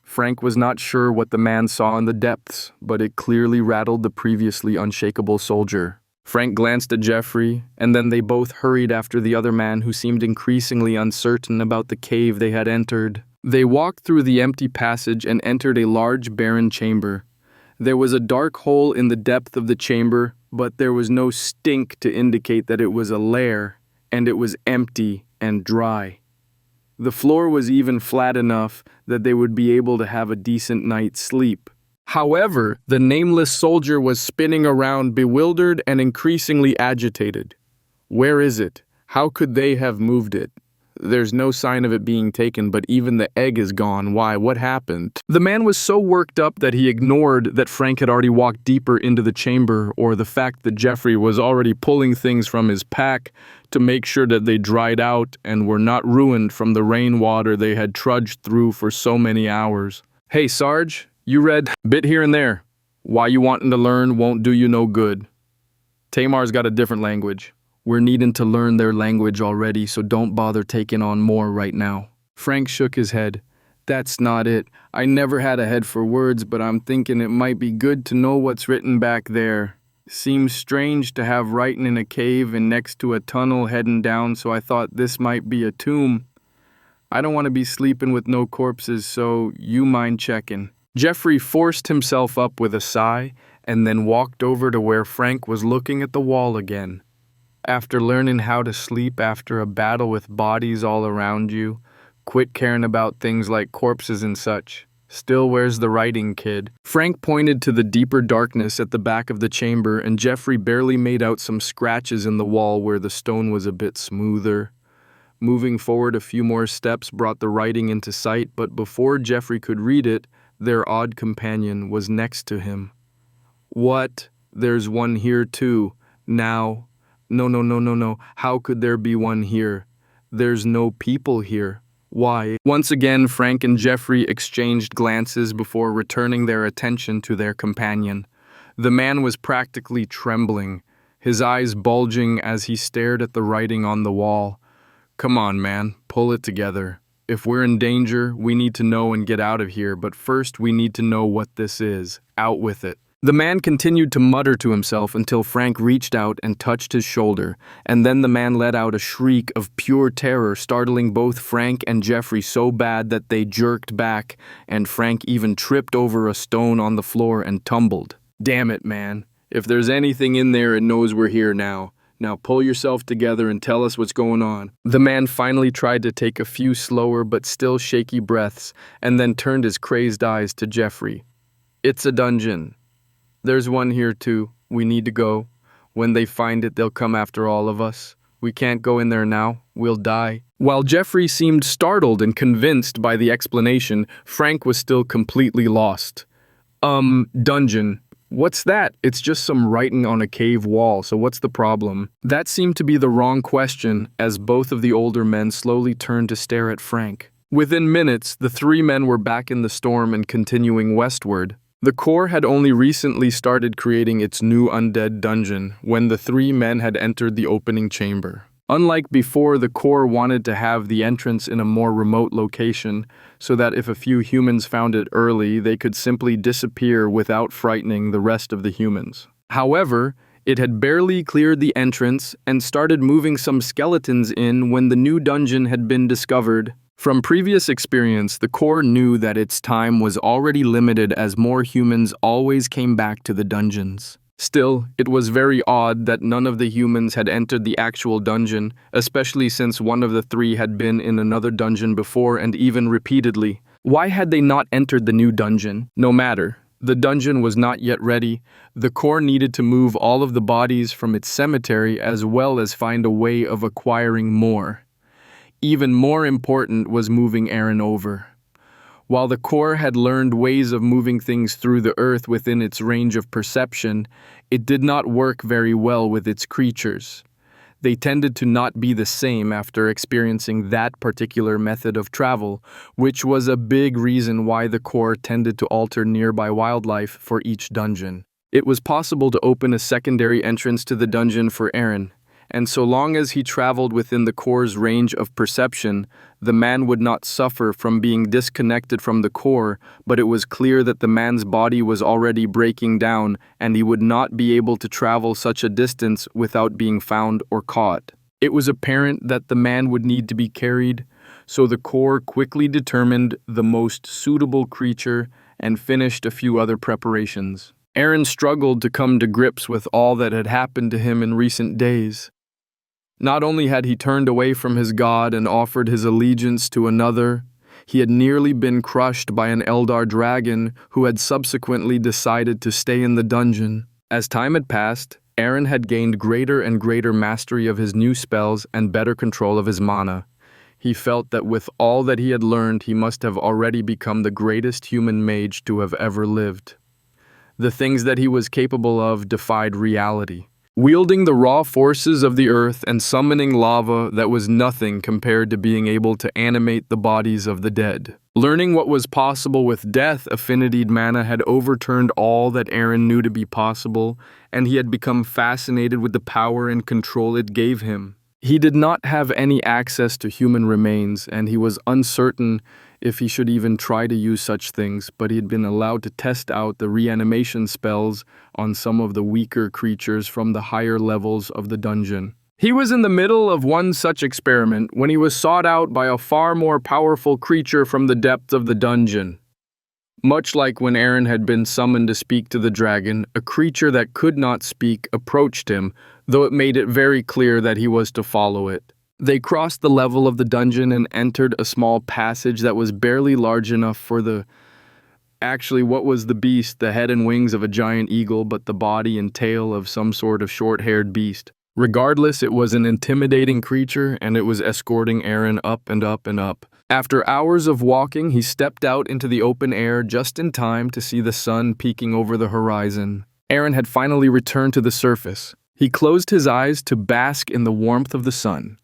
Frank was not sure what the man saw in the depths, but it clearly rattled the previously unshakable soldier. Frank glanced at Jeffrey, and then they both hurried after the other man who seemed increasingly uncertain about the cave they had entered. They walked through the empty passage and entered a large barren chamber. There was a dark hole in the depth of the chamber, but there was no stink to indicate that it was a lair, and it was empty and dry. The floor was even flat enough that they would be able to have a decent night's sleep. However, the nameless soldier was spinning around, bewildered and increasingly agitated. Where is it? How could they have moved it? There's no sign of it being taken, but even the egg is gone. Why? What happened? The man was so worked up that he ignored that Frank had already walked deeper into the chamber, or the fact that Jeffrey was already pulling things from his pack to make sure that they dried out and were not ruined from the rainwater they had trudged through for so many hours. "Hey, Sarge, you read bit here and there. Why you wantin' to learn won't do you no good. Tamar's got a different language. We're needing to learn their language already, so don't bother taking on more right now." Frank shook his head. "That's not it. I never had a head for words, but I'm thinking it might be good to know what's written back there. Seems strange to have writing in a cave and next to a tunnel heading down, so I thought this might be a tomb. I don't want to be sleeping with no corpses, so you mind checking." Jeffrey forced himself up with a sigh and then walked over to where Frank was looking at the wall again. After learning how to sleep after a battle with bodies all around you, quit caring about things like corpses and such. Still, where's the writing, kid? Frank pointed to the deeper darkness at the back of the chamber, and Jeffrey barely made out some scratches in the wall where the stone was a bit smoother. Moving forward a few more steps brought the writing into sight, but before Jeffrey could read it, their odd companion was next to him. "What There's one here too. Now. No. How could there be one here? There's no people here. Why? Once again, Frank and Jeffrey exchanged glances before returning their attention to their companion. The man was practically trembling, his eyes bulging as he stared at the writing on the wall. Come on, man, pull it together. If we're in danger, we need to know and get out of here, but first we need to know what this is. Out with it. The man continued to mutter to himself until Frank reached out and touched his shoulder, and then the man let out a shriek of pure terror, startling both Frank and Jeffrey so bad that they jerked back, and Frank even tripped over a stone on the floor and tumbled. Damn it, man. If there's anything in there, it knows we're here now. Now pull yourself together and tell us what's going on. The man finally tried to take a few slower but still shaky breaths, and then turned his crazed eyes to Jeffrey. It's a dungeon. There's one here too. We need to go. When they find it, they'll come after all of us. We can't go in there now. We'll die. While Jeffrey seemed startled and convinced by the explanation, Frank was still completely lost. Dungeon. What's that? It's just some writing on a cave wall, so what's the problem? That seemed to be the wrong question, as both of the older men slowly turned to stare at Frank. Within minutes, the three men were back in the storm and continuing westward. The Corps had only recently started creating its new undead dungeon when the three men had entered the opening chamber. Unlike before, the Corps wanted to have the entrance in a more remote location so that if a few humans found it early, they could simply disappear without frightening the rest of the humans. However, it had barely cleared the entrance and started moving some skeletons in when the new dungeon had been discovered. From previous experience, the Corps knew that its time was already limited as more humans always came back to the dungeons. Still, it was very odd that none of the humans had entered the actual dungeon, especially since one of the three had been in another dungeon before and even repeatedly. Why had they not entered the new dungeon? No matter. The dungeon was not yet ready. The Corps needed to move all of the bodies from its cemetery as well as find a way of acquiring more. Even more important was moving Aaron over. While the Corps had learned ways of moving things through the earth within its range of perception, it did not work very well with its creatures. They tended to not be the same after experiencing that particular method of travel, which was a big reason why the Corps tended to alter nearby wildlife for each dungeon. It was possible to open a secondary entrance to the dungeon for Aaron, and so long as he traveled within the Corps' range of perception, the man would not suffer from being disconnected from the Corps, but it was clear that the man's body was already breaking down and he would not be able to travel such a distance without being found or caught. It was apparent that the man would need to be carried, so the Corps quickly determined the most suitable creature and finished a few other preparations. Aaron struggled to come to grips with all that had happened to him in recent days. Not only had he turned away from his god and offered his allegiance to another, he had nearly been crushed by an Eldar dragon who had subsequently decided to stay in the dungeon. As time had passed, Aaron had gained greater and greater mastery of his new spells and better control of his mana. He felt that with all that he had learned, he must have already become the greatest human mage to have ever lived. The things that he was capable of defied reality. Wielding the raw forces of the earth and summoning lava that was nothing compared to being able to animate the bodies of the dead. Learning what was possible with death, affinity mana had overturned all that Aaron knew to be possible, and he had become fascinated with the power and control it gave him. He did not have any access to human remains, and he was uncertain if he should even try to use such things, but he had been allowed to test out the reanimation spells on some of the weaker creatures from the higher levels of the dungeon. He was in the middle of one such experiment when he was sought out by a far more powerful creature from the depths of the dungeon. Much like when Aaron had been summoned to speak to the dragon, a creature that could not speak approached him, though it made it very clear that he was to follow it. They crossed the level of the dungeon and entered a small passage that was barely large enough for what was the beast, the head and wings of a giant eagle, but the body and tail of some sort of short-haired beast. Regardless, it was an intimidating creature, and it was escorting Aaron up and up and up. After hours of walking, he stepped out into the open air just in time to see the sun peeking over the horizon. Aaron had finally returned to the surface. He closed his eyes to bask in the warmth of the sun.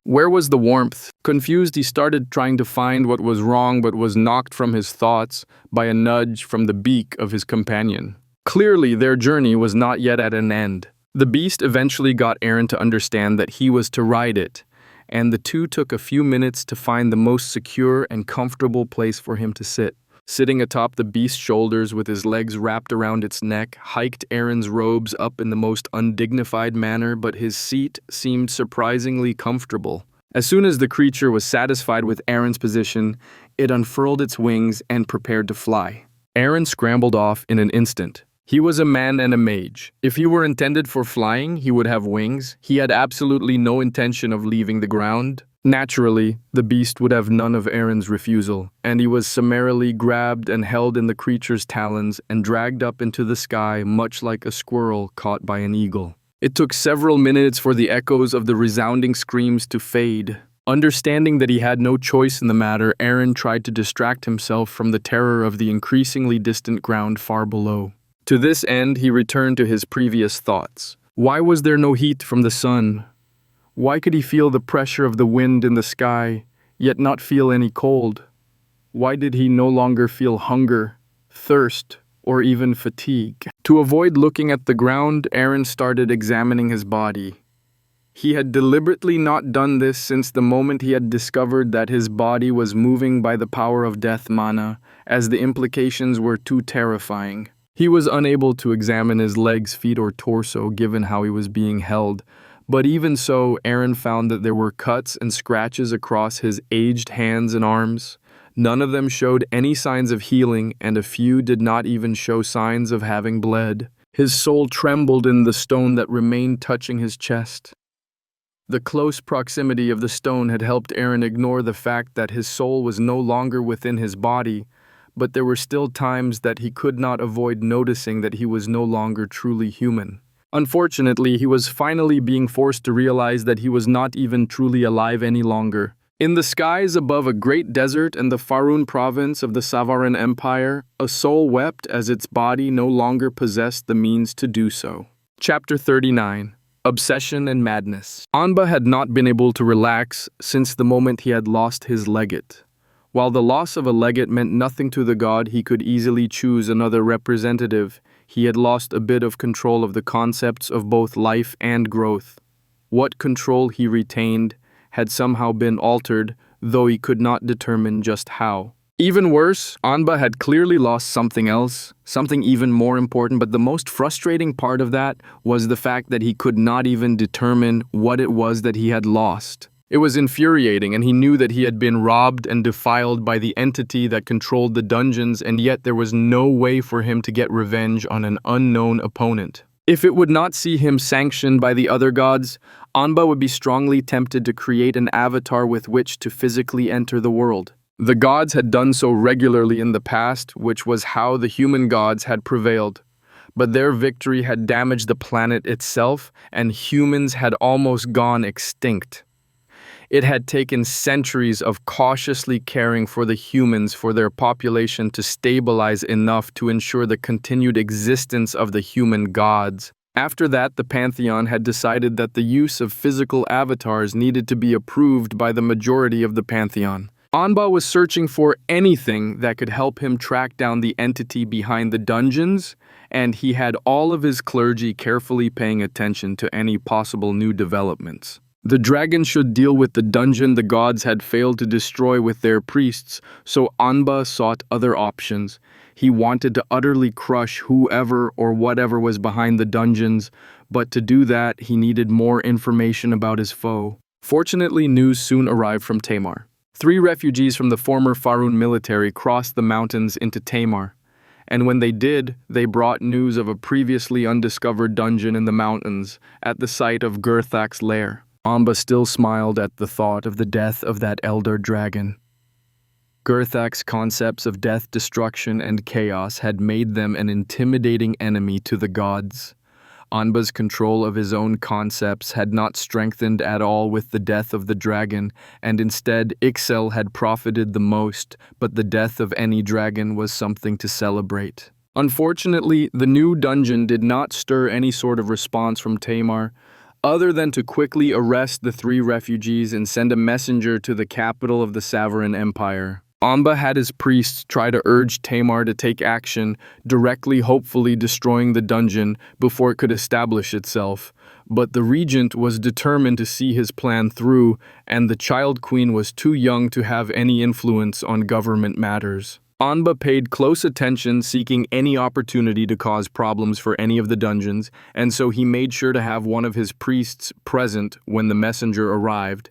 Where was the warmth? Confused, he started trying to find what was wrong but was knocked from his thoughts by a nudge from the beak of his companion. Clearly, their journey was not yet at an end. The beast eventually got Aaron to understand that he was to ride it, and the two took a few minutes to find the most secure and comfortable place for him to sit. Sitting atop the beast's shoulders with his legs wrapped around its neck, hiked Aaron's robes up in the most undignified manner, but his seat seemed surprisingly comfortable. As soon as the creature was satisfied with Aaron's position, it unfurled its wings and prepared to fly. Aaron scrambled off in an instant. He was a man and a mage. If he were intended for flying, he would have wings. He had absolutely no intention of leaving the ground. Naturally, the beast would have none of Aaron's refusal, and he was summarily grabbed and held in the creature's talons and dragged up into the sky much like a squirrel caught by an eagle. It took several minutes for the echoes of the resounding screams to fade. Understanding that he had no choice in the matter, Aaron tried to distract himself from the terror of the increasingly distant ground far below. To this end, he returned to his previous thoughts. Why was there no heat from the sun? Why could he feel the pressure of the wind in the sky, yet not feel any cold? Why did he no longer feel hunger, thirst, or even fatigue? To avoid looking at the ground, Aaron started examining his body. He had deliberately not done this since the moment he had discovered that his body was moving by the power of death mana, as the implications were too terrifying. He was unable to examine his legs, feet, or torso given how he was being held. But even so, Aaron found that there were cuts and scratches across his aged hands and arms. None of them showed any signs of healing, and a few did not even show signs of having bled. His soul trembled in the stone that remained touching his chest. The close proximity of the stone had helped Aaron ignore the fact that his soul was no longer within his body, but there were still times that he could not avoid noticing that he was no longer truly human. Unfortunately, he was finally being forced to realize that he was not even truly alive any longer. In the skies above a great desert in the Faerun province of the Savaran Empire, a soul wept as its body no longer possessed the means to do so. Chapter 39. Obsession and Madness. Anba had not been able to relax since the moment he had lost his legate. While the loss of a legate meant nothing to the god, he could easily choose another representative. He had lost a bit of control of the concepts of both life and growth. What control he retained had somehow been altered, though he could not determine just how. Even worse, Anba had clearly lost something else, something even more important, but the most frustrating part of that was the fact that he could not even determine what it was that he had lost. It was infuriating, and he knew that he had been robbed and defiled by the entity that controlled the dungeons, and yet there was no way for him to get revenge on an unknown opponent. If it would not see him sanctioned by the other gods, Anba would be strongly tempted to create an avatar with which to physically enter the world. The gods had done so regularly in the past, which was how the human gods had prevailed. But their victory had damaged the planet itself, and humans had almost gone extinct. It had taken centuries of cautiously caring for the humans for their population to stabilize enough to ensure the continued existence of the human gods. After that, the Pantheon had decided that the use of physical avatars needed to be approved by the majority of the Pantheon. Anba was searching for anything that could help him track down the entity behind the dungeons, and he had all of his clergy carefully paying attention to any possible new developments. The dragon should deal with the dungeon the gods had failed to destroy with their priests, so Anba sought other options. He wanted to utterly crush whoever or whatever was behind the dungeons, but to do that, he needed more information about his foe. Fortunately, news soon arrived from Tamar. 3 refugees from the former Faerun military crossed the mountains into Tamar, and when they did, they brought news of a previously undiscovered dungeon in the mountains at the site of Gurthak's lair. Anba still smiled at the thought of the death of that elder dragon. Gurthak's concepts of death, destruction, and chaos had made them an intimidating enemy to the gods. Anba's control of his own concepts had not strengthened at all with the death of the dragon, and instead Ixel had profited the most, but the death of any dragon was something to celebrate. Unfortunately, the new dungeon did not stir any sort of response from Tamar, other than to quickly arrest the three refugees and send a messenger to the capital of the Savaran Empire. Amba had his priests try to urge Tamar to take action, directly hopefully destroying the dungeon before it could establish itself. But the regent was determined to see his plan through, and the child queen was too young to have any influence on government matters. Amba paid close attention, seeking any opportunity to cause problems for any of the dungeons, and so he made sure to have one of his priests present when the messenger arrived,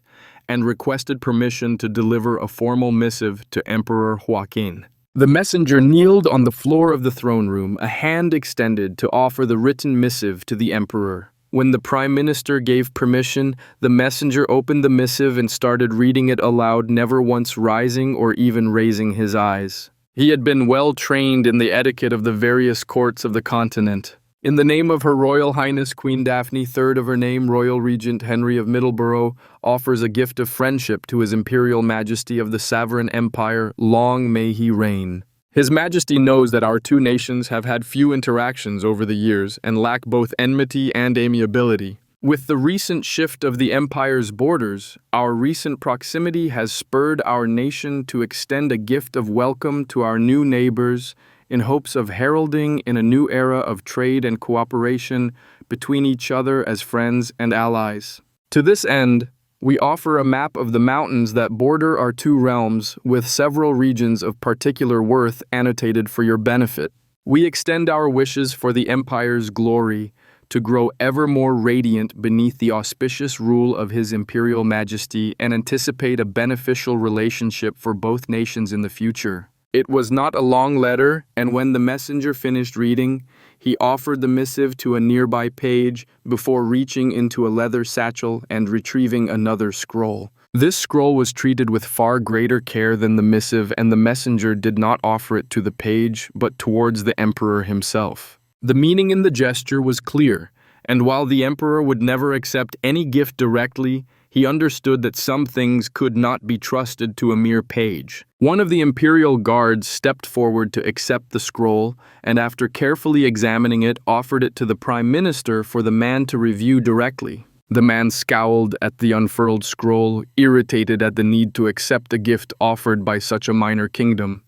and requested permission to deliver a formal missive to Emperor Joaquin. The messenger kneeled on the floor of the throne room, a hand extended to offer the written missive to the emperor. When the prime minister gave permission, the messenger opened the missive and started reading it aloud, never once rising or even raising his eyes. He had been well trained in the etiquette of the various courts of the continent. In the name of Her Royal Highness Queen Daphne, third of her name, Royal Regent Henry of Middleborough, offers a gift of friendship to His Imperial Majesty of the Savaran Empire. Long may he reign. His Majesty knows that our two nations have had few interactions over the years and lack both enmity and amiability. With the recent shift of the Empire's borders, our recent proximity has spurred our nation to extend a gift of welcome to our new neighbors in hopes of heralding in a new era of trade and cooperation between each other as friends and allies. To this end, we offer a map of the mountains that border our two realms with several regions of particular worth annotated for your benefit. We extend our wishes for the Empire's glory to grow ever more radiant beneath the auspicious rule of His Imperial Majesty and anticipate a beneficial relationship for both nations in the future. It was not a long letter, and when the messenger finished reading, he offered the missive to a nearby page before reaching into a leather satchel and retrieving another scroll. This scroll was treated with far greater care than the missive, and the messenger did not offer it to the page, but towards the emperor himself. The meaning in the gesture was clear, and while the emperor would never accept any gift directly, he understood that some things could not be trusted to a mere page. One of the imperial guards stepped forward to accept the scroll, and after carefully examining it, offered it to the prime minister for the man to review directly. The man scowled at the unfurled scroll, irritated at the need to accept a gift offered by such a minor kingdom.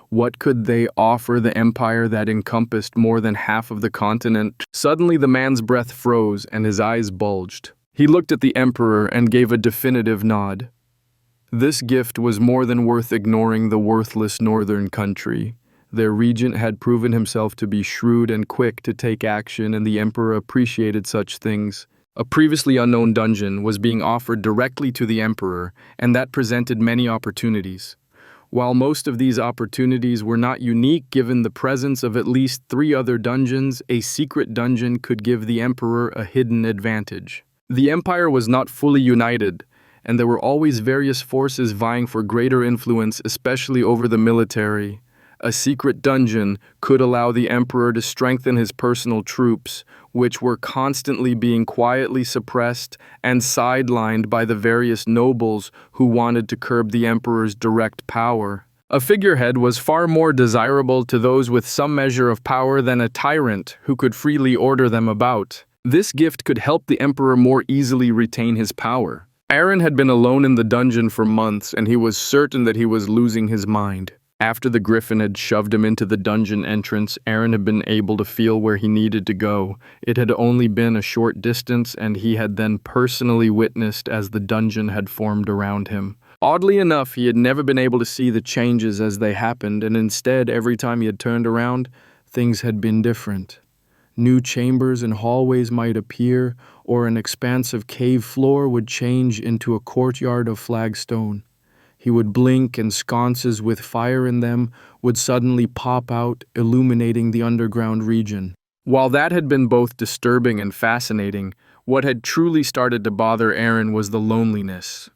What could they offer the empire that encompassed more than half of the continent? Suddenly the man's breath froze and his eyes bulged. He looked at the emperor and gave a definitive nod. This gift was more than worth ignoring the worthless northern country. Their regent had proven himself to be shrewd and quick to take action, and the emperor appreciated such things. A previously unknown dungeon was being offered directly to the emperor, and that presented many opportunities. While most of these opportunities were not unique given the presence of at least 3 other dungeons, a secret dungeon could give the emperor a hidden advantage. The empire was not fully united, and there were always various forces vying for greater influence, especially over the military. A secret dungeon could allow the emperor to strengthen his personal troops, which were constantly being quietly suppressed and sidelined by the various nobles who wanted to curb the emperor's direct power. A figurehead was far more desirable to those with some measure of power than a tyrant who could freely order them about. This gift could help the emperor more easily retain his power. Aaron had been alone in the dungeon for months, and he was certain that he was losing his mind. After the griffin had shoved him into the dungeon entrance, Aaron had been able to feel where he needed to go. It had only been a short distance, and he had then personally witnessed as the dungeon had formed around him. Oddly enough, he had never been able to see the changes as they happened, and instead, every time he had turned around, things had been different. New chambers and hallways might appear, or an expansive cave floor would change into a courtyard of flagstone. He would blink, and sconces with fire in them would suddenly pop out, illuminating the underground region. While that had been both disturbing and fascinating, what had truly started to bother Aaron was the loneliness.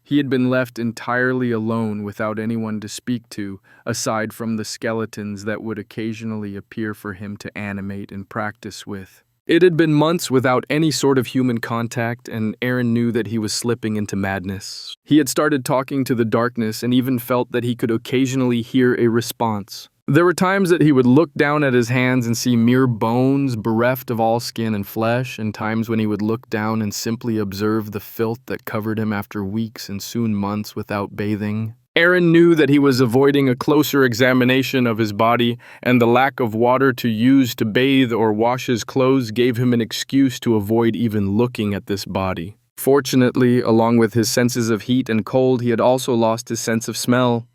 He had been left entirely alone without anyone to speak to, aside from the skeletons that would occasionally appear for him to animate and practice with. It had been months without any sort of human contact, and Aaron knew that he was slipping into madness. He had started talking to the darkness and even felt that he could occasionally hear a response. There were times that he would look down at his hands and see mere bones bereft of all skin and flesh, and times when he would look down and simply observe the filth that covered him after weeks and soon months without bathing. Aaron knew that he was avoiding a closer examination of his body, and the lack of water to use to bathe or wash his clothes gave him an excuse to avoid even looking at this body. Fortunately, along with his senses of heat and cold, he had also lost his sense of smell.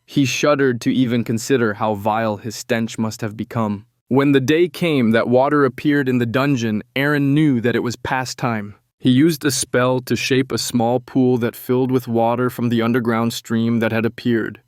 He shuddered to even consider how vile his stench must have become. When the day came that water appeared in the dungeon, Aaron knew that it was past time. He used a spell to shape a small pool that filled with water from the underground stream that had appeared.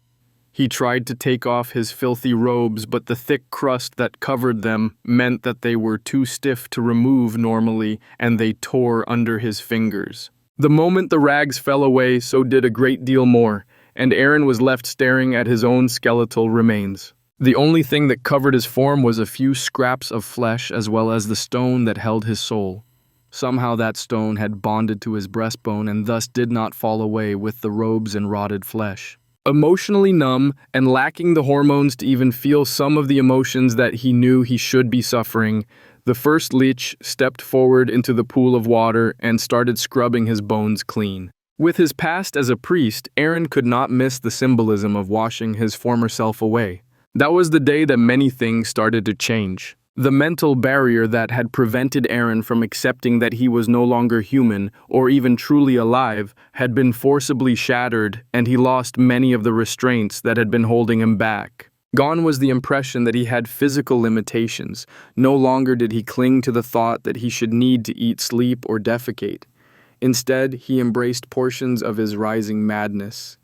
He tried to take off his filthy robes, but the thick crust that covered them meant that they were too stiff to remove normally, and they tore under his fingers. The moment the rags fell away, so did a great deal more, and Aaron was left staring at his own skeletal remains. The only thing that covered his form was a few scraps of flesh as well as the stone that held his soul. Somehow that stone had bonded to his breastbone and thus did not fall away with the robes and rotted flesh. Emotionally numb and lacking the hormones to even feel some of the emotions that he knew he should be suffering, the first lich stepped forward into the pool of water and started scrubbing his bones clean. With his past as a priest, Aaron could not miss the symbolism of washing his former self away. That was the day that many things started to change. The mental barrier that had prevented Aaron from accepting that he was no longer human or even truly alive had been forcibly shattered, and he lost many of the restraints that had been holding him back. Gone was the impression that he had physical limitations. No longer did he cling to the thought that he should need to eat, sleep, or defecate. Instead, he embraced portions of his rising madness.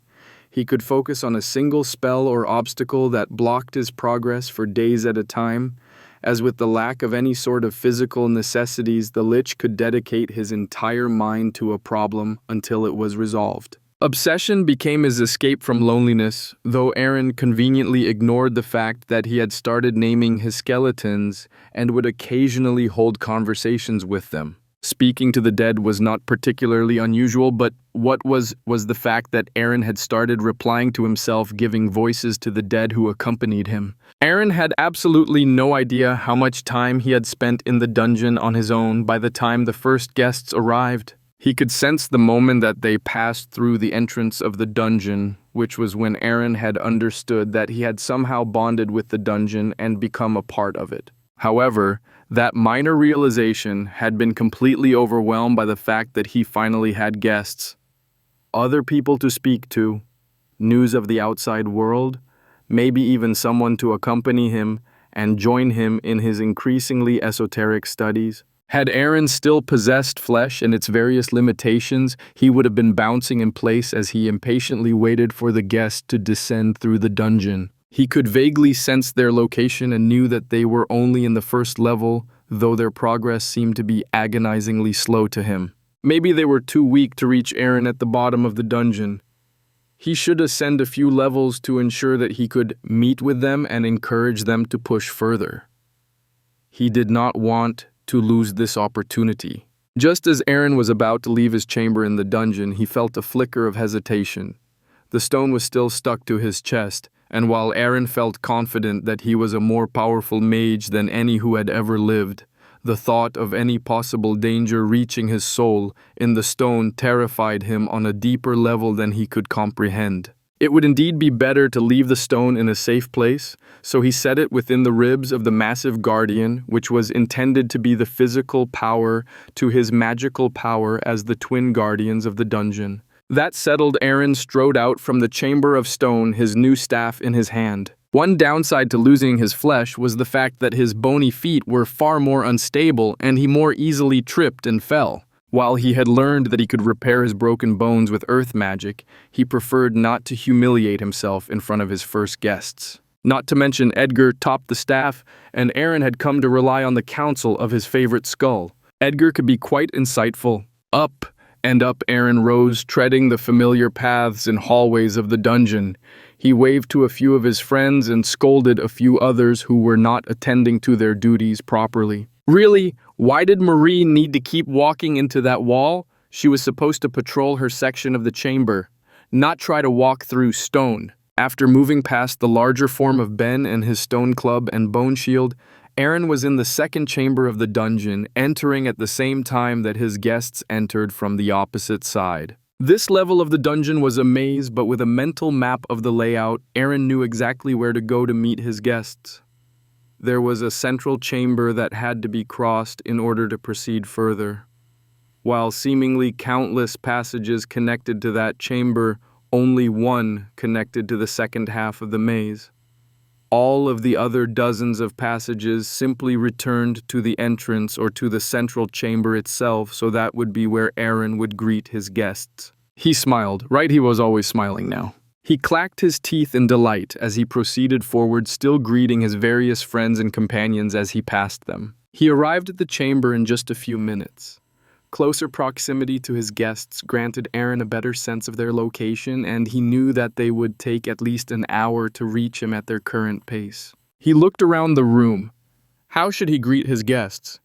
He could focus on a single spell or obstacle that blocked his progress for days at a time. As with the lack of any sort of physical necessities, the lich could dedicate his entire mind to a problem until it was resolved. Obsession became his escape from loneliness, though Aaron conveniently ignored the fact that he had started naming his skeletons and would occasionally hold conversations with them. Speaking to the dead was not particularly unusual, but what was the fact that Aaron had started replying to himself, giving voices to the dead who accompanied him. Aaron had absolutely no idea how much time he had spent in the dungeon on his own by the time the first guests arrived. He could sense the moment that they passed through the entrance of the dungeon, which was when Aaron had understood that he had somehow bonded with the dungeon and become a part of it. However, that minor realization had been completely overwhelmed by the fact that he finally had guests, other people to speak to, news of the outside world, maybe even someone to accompany him and join him in his increasingly esoteric studies. Had Aaron still possessed flesh and its various limitations, he would have been bouncing in place as he impatiently waited for the guests to descend through the dungeon. He could vaguely sense their location and knew that they were only in the first level, though their progress seemed to be agonizingly slow to him. Maybe they were too weak to reach Aaron at the bottom of the dungeon. He should ascend a few levels to ensure that he could meet with them and encourage them to push further. He did not want to lose this opportunity. Just as Aaron was about to leave his chamber in the dungeon, he felt a flicker of hesitation. The stone was still stuck to his chest, and while Aaron felt confident that he was a more powerful mage than any who had ever lived, the thought of any possible danger reaching his soul in the stone terrified him on a deeper level than he could comprehend. It would indeed be better to leave the stone in a safe place, so he set it within the ribs of the massive guardian, which was intended to be the physical power to his magical power as the twin guardians of the dungeon. That settled, Aaron strode out from the chamber of stone, his new staff in his hand. One downside to losing his flesh was the fact that his bony feet were far more unstable and he more easily tripped and fell. While he had learned that he could repair his broken bones with earth magic, he preferred not to humiliate himself in front of his first guests. Not to mention Edgar topped the staff, and Aaron had come to rely on the counsel of his favorite skull. Edgar could be quite insightful. Up and up Aaron rose, treading the familiar paths and hallways of the dungeon. He waved to a few of his friends and scolded a few others who were not attending to their duties properly. Really, why did Marie need to keep walking into that wall? She was supposed to patrol her section of the chamber, not try to walk through stone. After moving past the larger form of Ben and his stone club and bone shield, Aaron was in the second chamber of the dungeon, entering at the same time that his guests entered from the opposite side. This level of the dungeon was a maze, but with a mental map of the layout, Aaron knew exactly where to go to meet his guests. There was a central chamber that had to be crossed in order to proceed further. While seemingly countless passages connected to that chamber, only one connected to the second half of the maze. All of the other dozens of passages simply returned to the entrance or to the central chamber itself, so that would be where Aaron would greet his guests. He smiled, right? He was always smiling now. He clacked his teeth in delight as he proceeded forward, still greeting his various friends and companions as he passed them. He arrived at the chamber in just a few minutes. Closer proximity to his guests granted Aaron a better sense of their location, and he knew that they would take at least an hour to reach him at their current pace. He looked around the room. How should he greet his guests?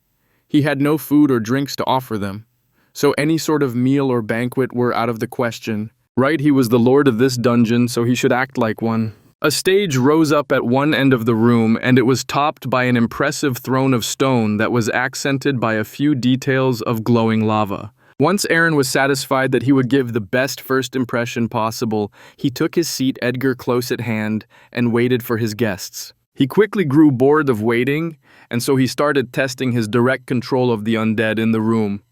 He had no food or drinks to offer them, so any sort of meal or banquet were out of the question. Right, he was the lord of this dungeon, so he should act like one. A stage rose up at one end of the room, and it was topped by an impressive throne of stone that was accented by a few details of glowing lava. Once Aaron was satisfied that he would give the best first impression possible, he took his seat, Edgar close at hand, and waited for his guests. He quickly grew bored of waiting, and so he started testing his direct control of the undead in the room.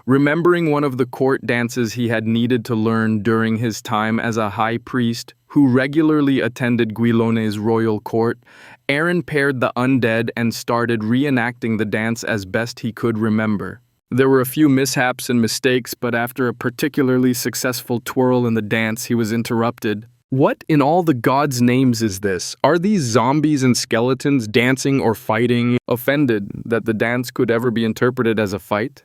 Remembering one of the court dances he had needed to learn during his time as a high priest who regularly attended Guilone's royal court, Aaron paired the undead and started reenacting the dance as best he could remember. There were a few mishaps and mistakes, but after a particularly successful twirl in the dance, he was interrupted. What in all the gods' names is this? Are these zombies and skeletons dancing or fighting? Offended that the dance could ever be interpreted as a fight,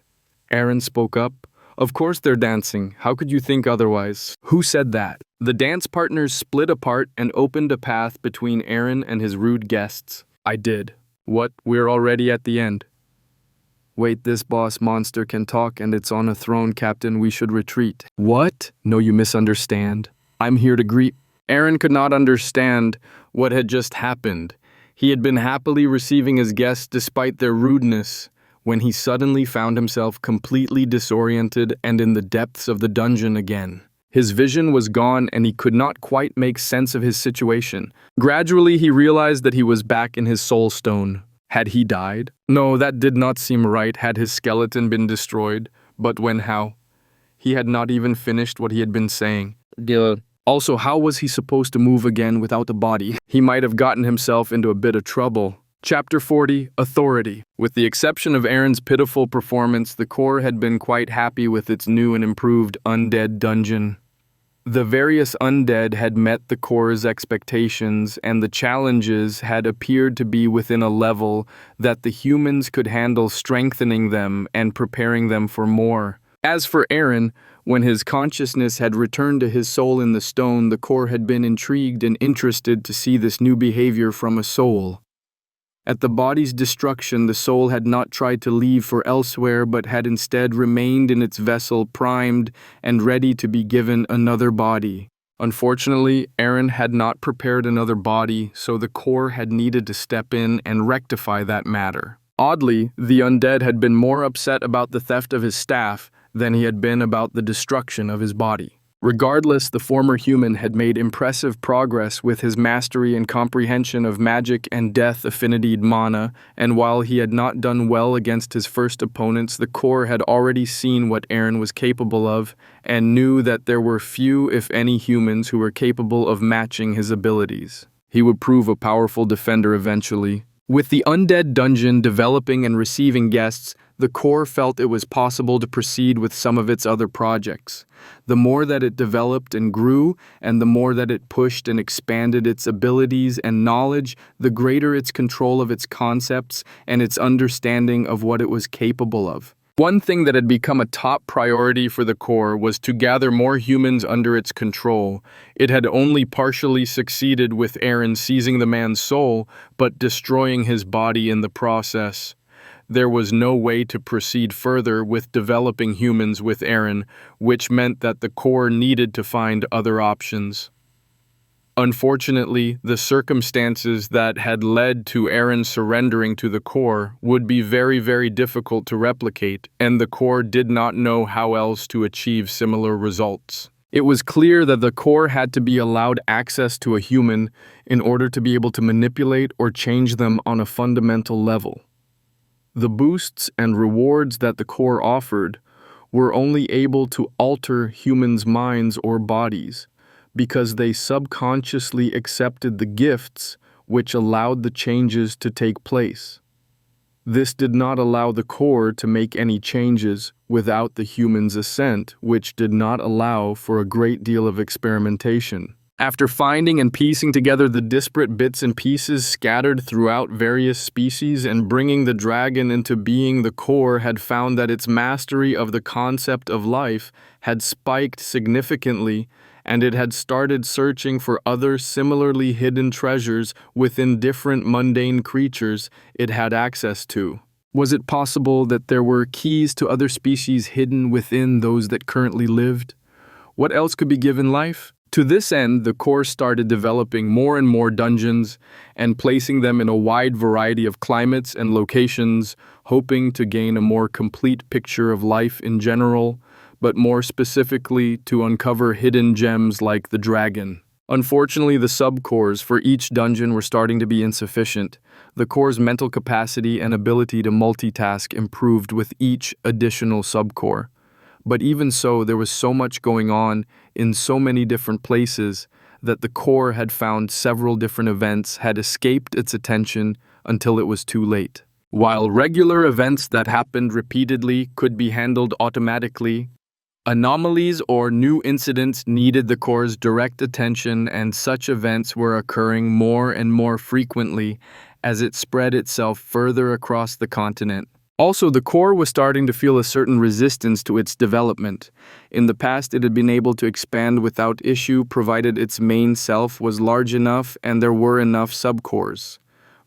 Aaron spoke up. Of course they're dancing. How could you think otherwise? Who said that? The dance partners split apart and opened a path between Aaron and his rude guests. I did. What? We're already at the end. Wait, this boss monster can talk and it's on a throne, Captain. We should retreat. What? No, you misunderstand. I'm here to greet. Aaron could not understand what had just happened. He had been happily receiving his guests despite their rudeness, when he suddenly found himself completely disoriented and in the depths of the dungeon again. His vision was gone and he could not quite make sense of his situation. Gradually, he realized that he was back in his soul stone. Had he died? No, that did not seem right. Had his skeleton been destroyed? But when? How? He had not even finished what he had been saying. Also, how was he supposed to move again without a body? He might have gotten himself into a bit of trouble. Chapter 40, Authority. With the exception of Aaron's pitiful performance, the core had been quite happy with its new and improved undead dungeon. The various undead had met the core's expectations, and the challenges had appeared to be within a level that the humans could handle, strengthening them and preparing them for more. As for Aaron, when his consciousness had returned to his soul in the stone, the core had been intrigued and interested to see this new behavior from a soul. At the body's destruction, the soul had not tried to leave for elsewhere, but had instead remained in its vessel, primed and ready to be given another body. Unfortunately, Aaron had not prepared another body, so the core had needed to step in and rectify that matter. Oddly, the undead had been more upset about the theft of his staff than he had been about the destruction of his body. Regardless, the former human had made impressive progress with his mastery and comprehension of magic and death affinity mana, and while he had not done well against his first opponents, the core had already seen what Aaron was capable of, and knew that there were few, if any, humans who were capable of matching his abilities. He would prove a powerful defender eventually. With the undead dungeon developing and receiving guests, the core felt it was possible to proceed with some of its other projects. The more that it developed and grew, and the more that it pushed and expanded its abilities and knowledge, the greater its control of its concepts and its understanding of what it was capable of. One thing that had become a top priority for the core was to gather more humans under its control. It had only partially succeeded with Aaron seizing the man's soul, but destroying his body in the process. There was no way to proceed further with developing humans with Aaron, which meant that the core needed to find other options. Unfortunately, the circumstances that had led to Aaron surrendering to the core would be very, very difficult to replicate, and the core did not know how else to achieve similar results. It was clear that the core had to be allowed access to a human in order to be able to manipulate or change them on a fundamental level. The boosts and rewards that the core offered were only able to alter humans' minds or bodies because they subconsciously accepted the gifts which allowed the changes to take place. This did not allow the core to make any changes without the human's assent, which did not allow for a great deal of experimentation. After finding and piecing together the disparate bits and pieces scattered throughout various species and bringing the dragon into being, the core had found that its mastery of the concept of life had spiked significantly, and it had started searching for other similarly hidden treasures within different mundane creatures it had access to. Was it possible that there were keys to other species hidden within those that currently lived? What else could be given life? To this end, the core started developing more and more dungeons and placing them in a wide variety of climates and locations, hoping to gain a more complete picture of life in general, but more specifically to uncover hidden gems like the dragon. Unfortunately, the sub-cores for each dungeon were starting to be insufficient. The core's mental capacity and ability to multitask improved with each additional sub-core. But even so, there was so much going on in so many different places that the core had found several different events had escaped its attention until it was too late. While regular events that happened repeatedly could be handled automatically, anomalies or new incidents needed the core's direct attention, and such events were occurring more and more frequently as it spread itself further across the continent. Also, the core was starting to feel a certain resistance to its development. In the past, it had been able to expand without issue provided its main self was large enough and there were enough subcores.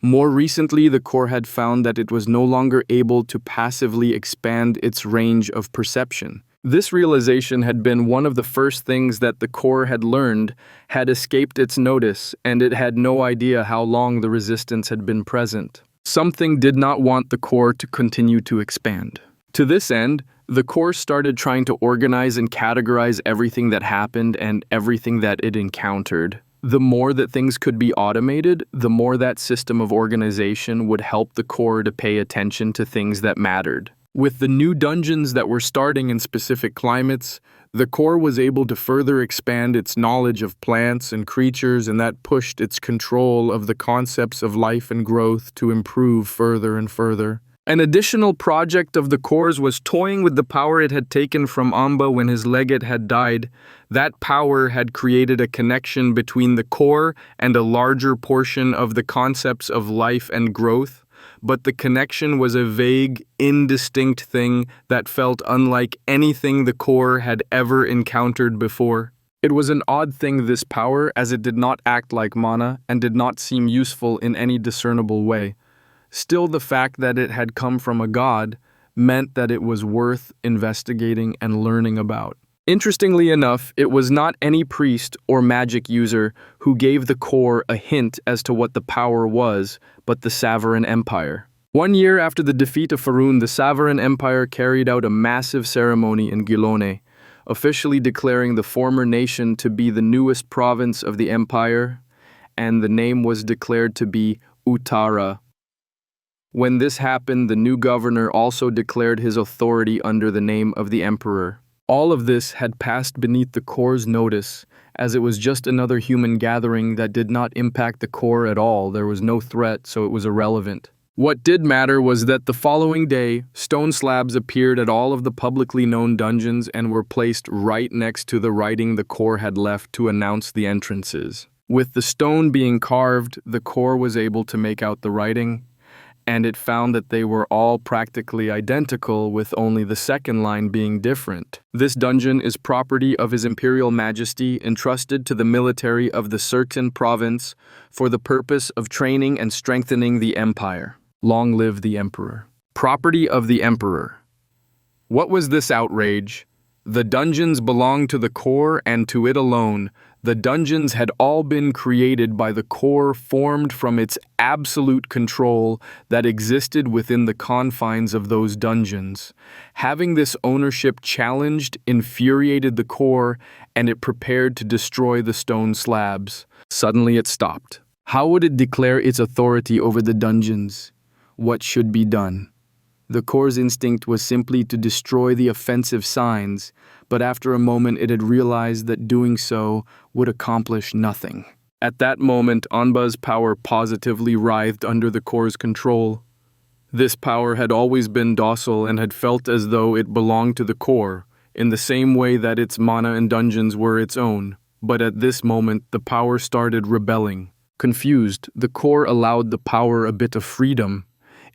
More recently, the core had found that it was no longer able to passively expand its range of perception. This realization had been one of the first things that the core had learned had escaped its notice, and it had no idea how long the resistance had been present. Something did not want the core to continue to expand. To this end, the core started trying to organize and categorize everything that happened and everything that it encountered. The more that things could be automated, the more that system of organization would help the core to pay attention to things that mattered. With the new dungeons that were starting in specific climates, the core was able to further expand its knowledge of plants and creatures, and that pushed its control of the concepts of life and growth to improve further and further. An additional project of the core's was toying with the power it had taken from Amba when his legate had died. That power had created a connection between the core and a larger portion of the concepts of life and growth. But the connection was a vague, indistinct thing that felt unlike anything the core had ever encountered before. It was an odd thing, this power, as it did not act like mana and did not seem useful in any discernible way. Still, the fact that it had come from a god meant that it was worth investigating and learning about. Interestingly enough, it was not any priest or magic user who gave the core a hint as to what the power was, but the Savaran Empire. 1 year after the defeat of Faerun, the Savaran Empire carried out a massive ceremony in Gilone, officially declaring the former nation to be the newest province of the empire, and the name was declared to be Uttara. When this happened, the new governor also declared his authority under the name of the emperor. All of this had passed beneath the core's notice, as it was just another human gathering that did not impact the core at all. There was no threat, so it was irrelevant. What did matter was that the following day, stone slabs appeared at all of the publicly known dungeons and were placed right next to the writing the core had left to announce the entrances. With the stone being carved, the core was able to make out the writing, and it found that they were all practically identical, with only the second line being different. This dungeon is property of His Imperial Majesty, entrusted to the military of the certain province for the purpose of training and strengthening the empire. Long live the Emperor. Property of the Emperor. What was this outrage? The dungeons belonged to the core and to it alone. The dungeons had all been created by the core formed from its absolute control that existed within the confines of those dungeons. Having this ownership challenged infuriated the core, and it prepared to destroy the stone slabs. Suddenly it stopped. How would it declare its authority over the dungeons? What should be done? The core's instinct was simply to destroy the offensive signs, but after a moment it had realized that doing so would accomplish nothing. At that moment, Anba's power positively writhed under the core's control. This power had always been docile and had felt as though it belonged to the core, in the same way that its mana and dungeons were its own. But at this moment, the power started rebelling. Confused, the core allowed the power a bit of freedom.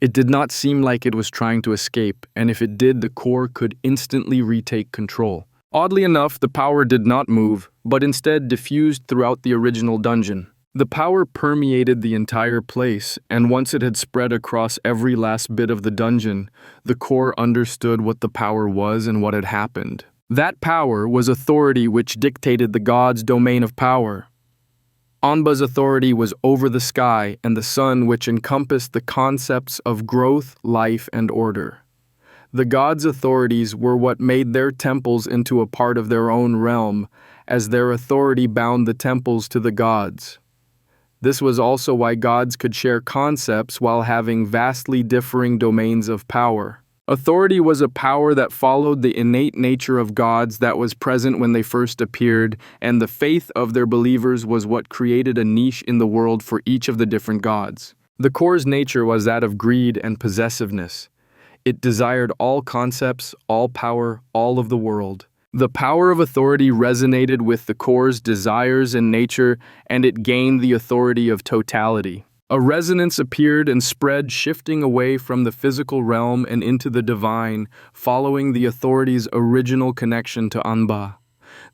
It did not seem like it was trying to escape, and if it did, the core could instantly retake control. Oddly enough, the power did not move, but instead diffused throughout the original dungeon. The power permeated the entire place, and once it had spread across every last bit of the dungeon, the core understood what the power was and what had happened. That power was authority which dictated the god's domain of power. Anba's authority was over the sky and the sun, which encompassed the concepts of growth, life, and order. The gods' authorities were what made their temples into a part of their own realm, as their authority bound the temples to the gods. This was also why gods could share concepts while having vastly differing domains of power. Authority was a power that followed the innate nature of gods that was present when they first appeared, and the faith of their believers was what created a niche in the world for each of the different gods. The core's nature was that of greed and possessiveness. It desired all concepts, all power, all of the world. The power of authority resonated with the core's desires and nature, and it gained the authority of totality. A resonance appeared and spread, shifting away from the physical realm and into the divine, following the authority's original connection to Anba.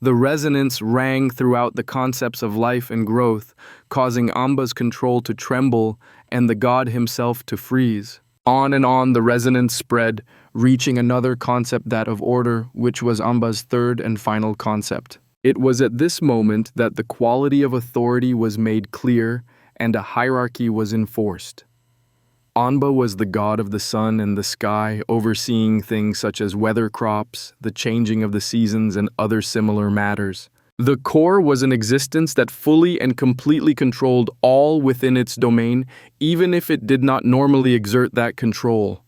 The resonance rang throughout the concepts of life and growth, causing Anba's control to tremble and the god himself to freeze. On and on the resonance spread, reaching another concept, that of order, which was Anba's third and final concept. It was at this moment that the quality of authority was made clear, and a hierarchy was enforced. Anba was the god of the sun and the sky, overseeing things such as weather crops, the changing of the seasons, and other similar matters. The core was an existence that fully and completely controlled all within its domain, even if it did not normally exert that control.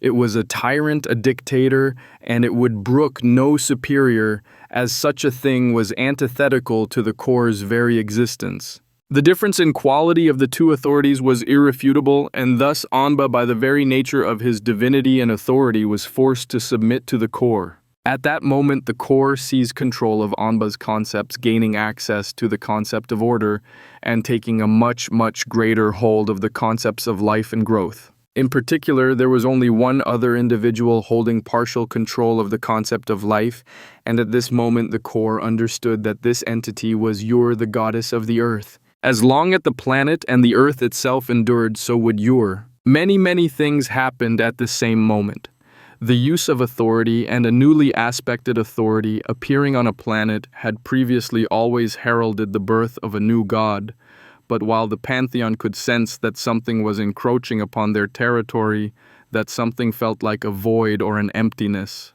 It was a tyrant, a dictator, and it would brook no superior, as such a thing was antithetical to the core's very existence. The difference in quality of the two authorities was irrefutable, and thus Anba, by the very nature of his divinity and authority, was forced to submit to the core. At that moment, the core seized control of Anba's concepts, gaining access to the concept of order, and taking a much, much greater hold of the concepts of life and growth. In particular, there was only one other individual holding partial control of the concept of life, and at this moment the core understood that this entity was Ur, the goddess of the earth. As long as the planet and the earth itself endured, so would Ur. Many things happened at the same moment. The use of authority and a newly aspected authority appearing on a planet had previously always heralded the birth of a new god, but while the pantheon could sense that something was encroaching upon their territory, that something felt like a void or an emptiness.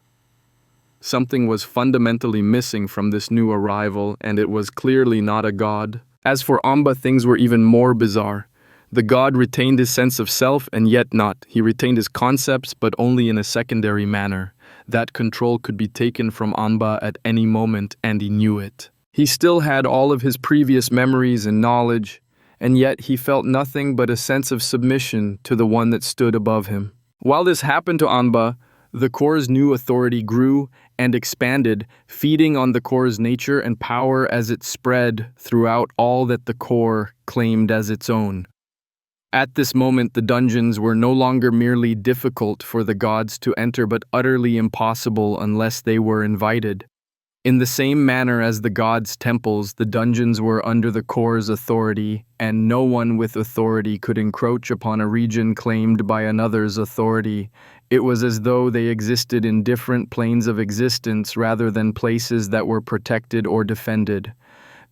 Something was fundamentally missing from this new arrival, and it was clearly not a god. As for Anba, things were even more bizarre. The god retained his sense of self, and yet not. He retained his concepts, but only in a secondary manner. That control could be taken from Anba at any moment, and he knew it. He still had all of his previous memories and knowledge, and yet he felt nothing but a sense of submission to the one that stood above him. While this happened to Anba, the core's new authority grew and expanded, feeding on the core's nature and power as it spread throughout all that the core claimed as its own. At this moment, the dungeons were no longer merely difficult for the gods to enter, but utterly impossible unless they were invited. In the same manner as the gods' temples, the dungeons were under the core's authority, and no one with authority could encroach upon a region claimed by another's authority. It was as though they existed in different planes of existence rather than places that were protected or defended.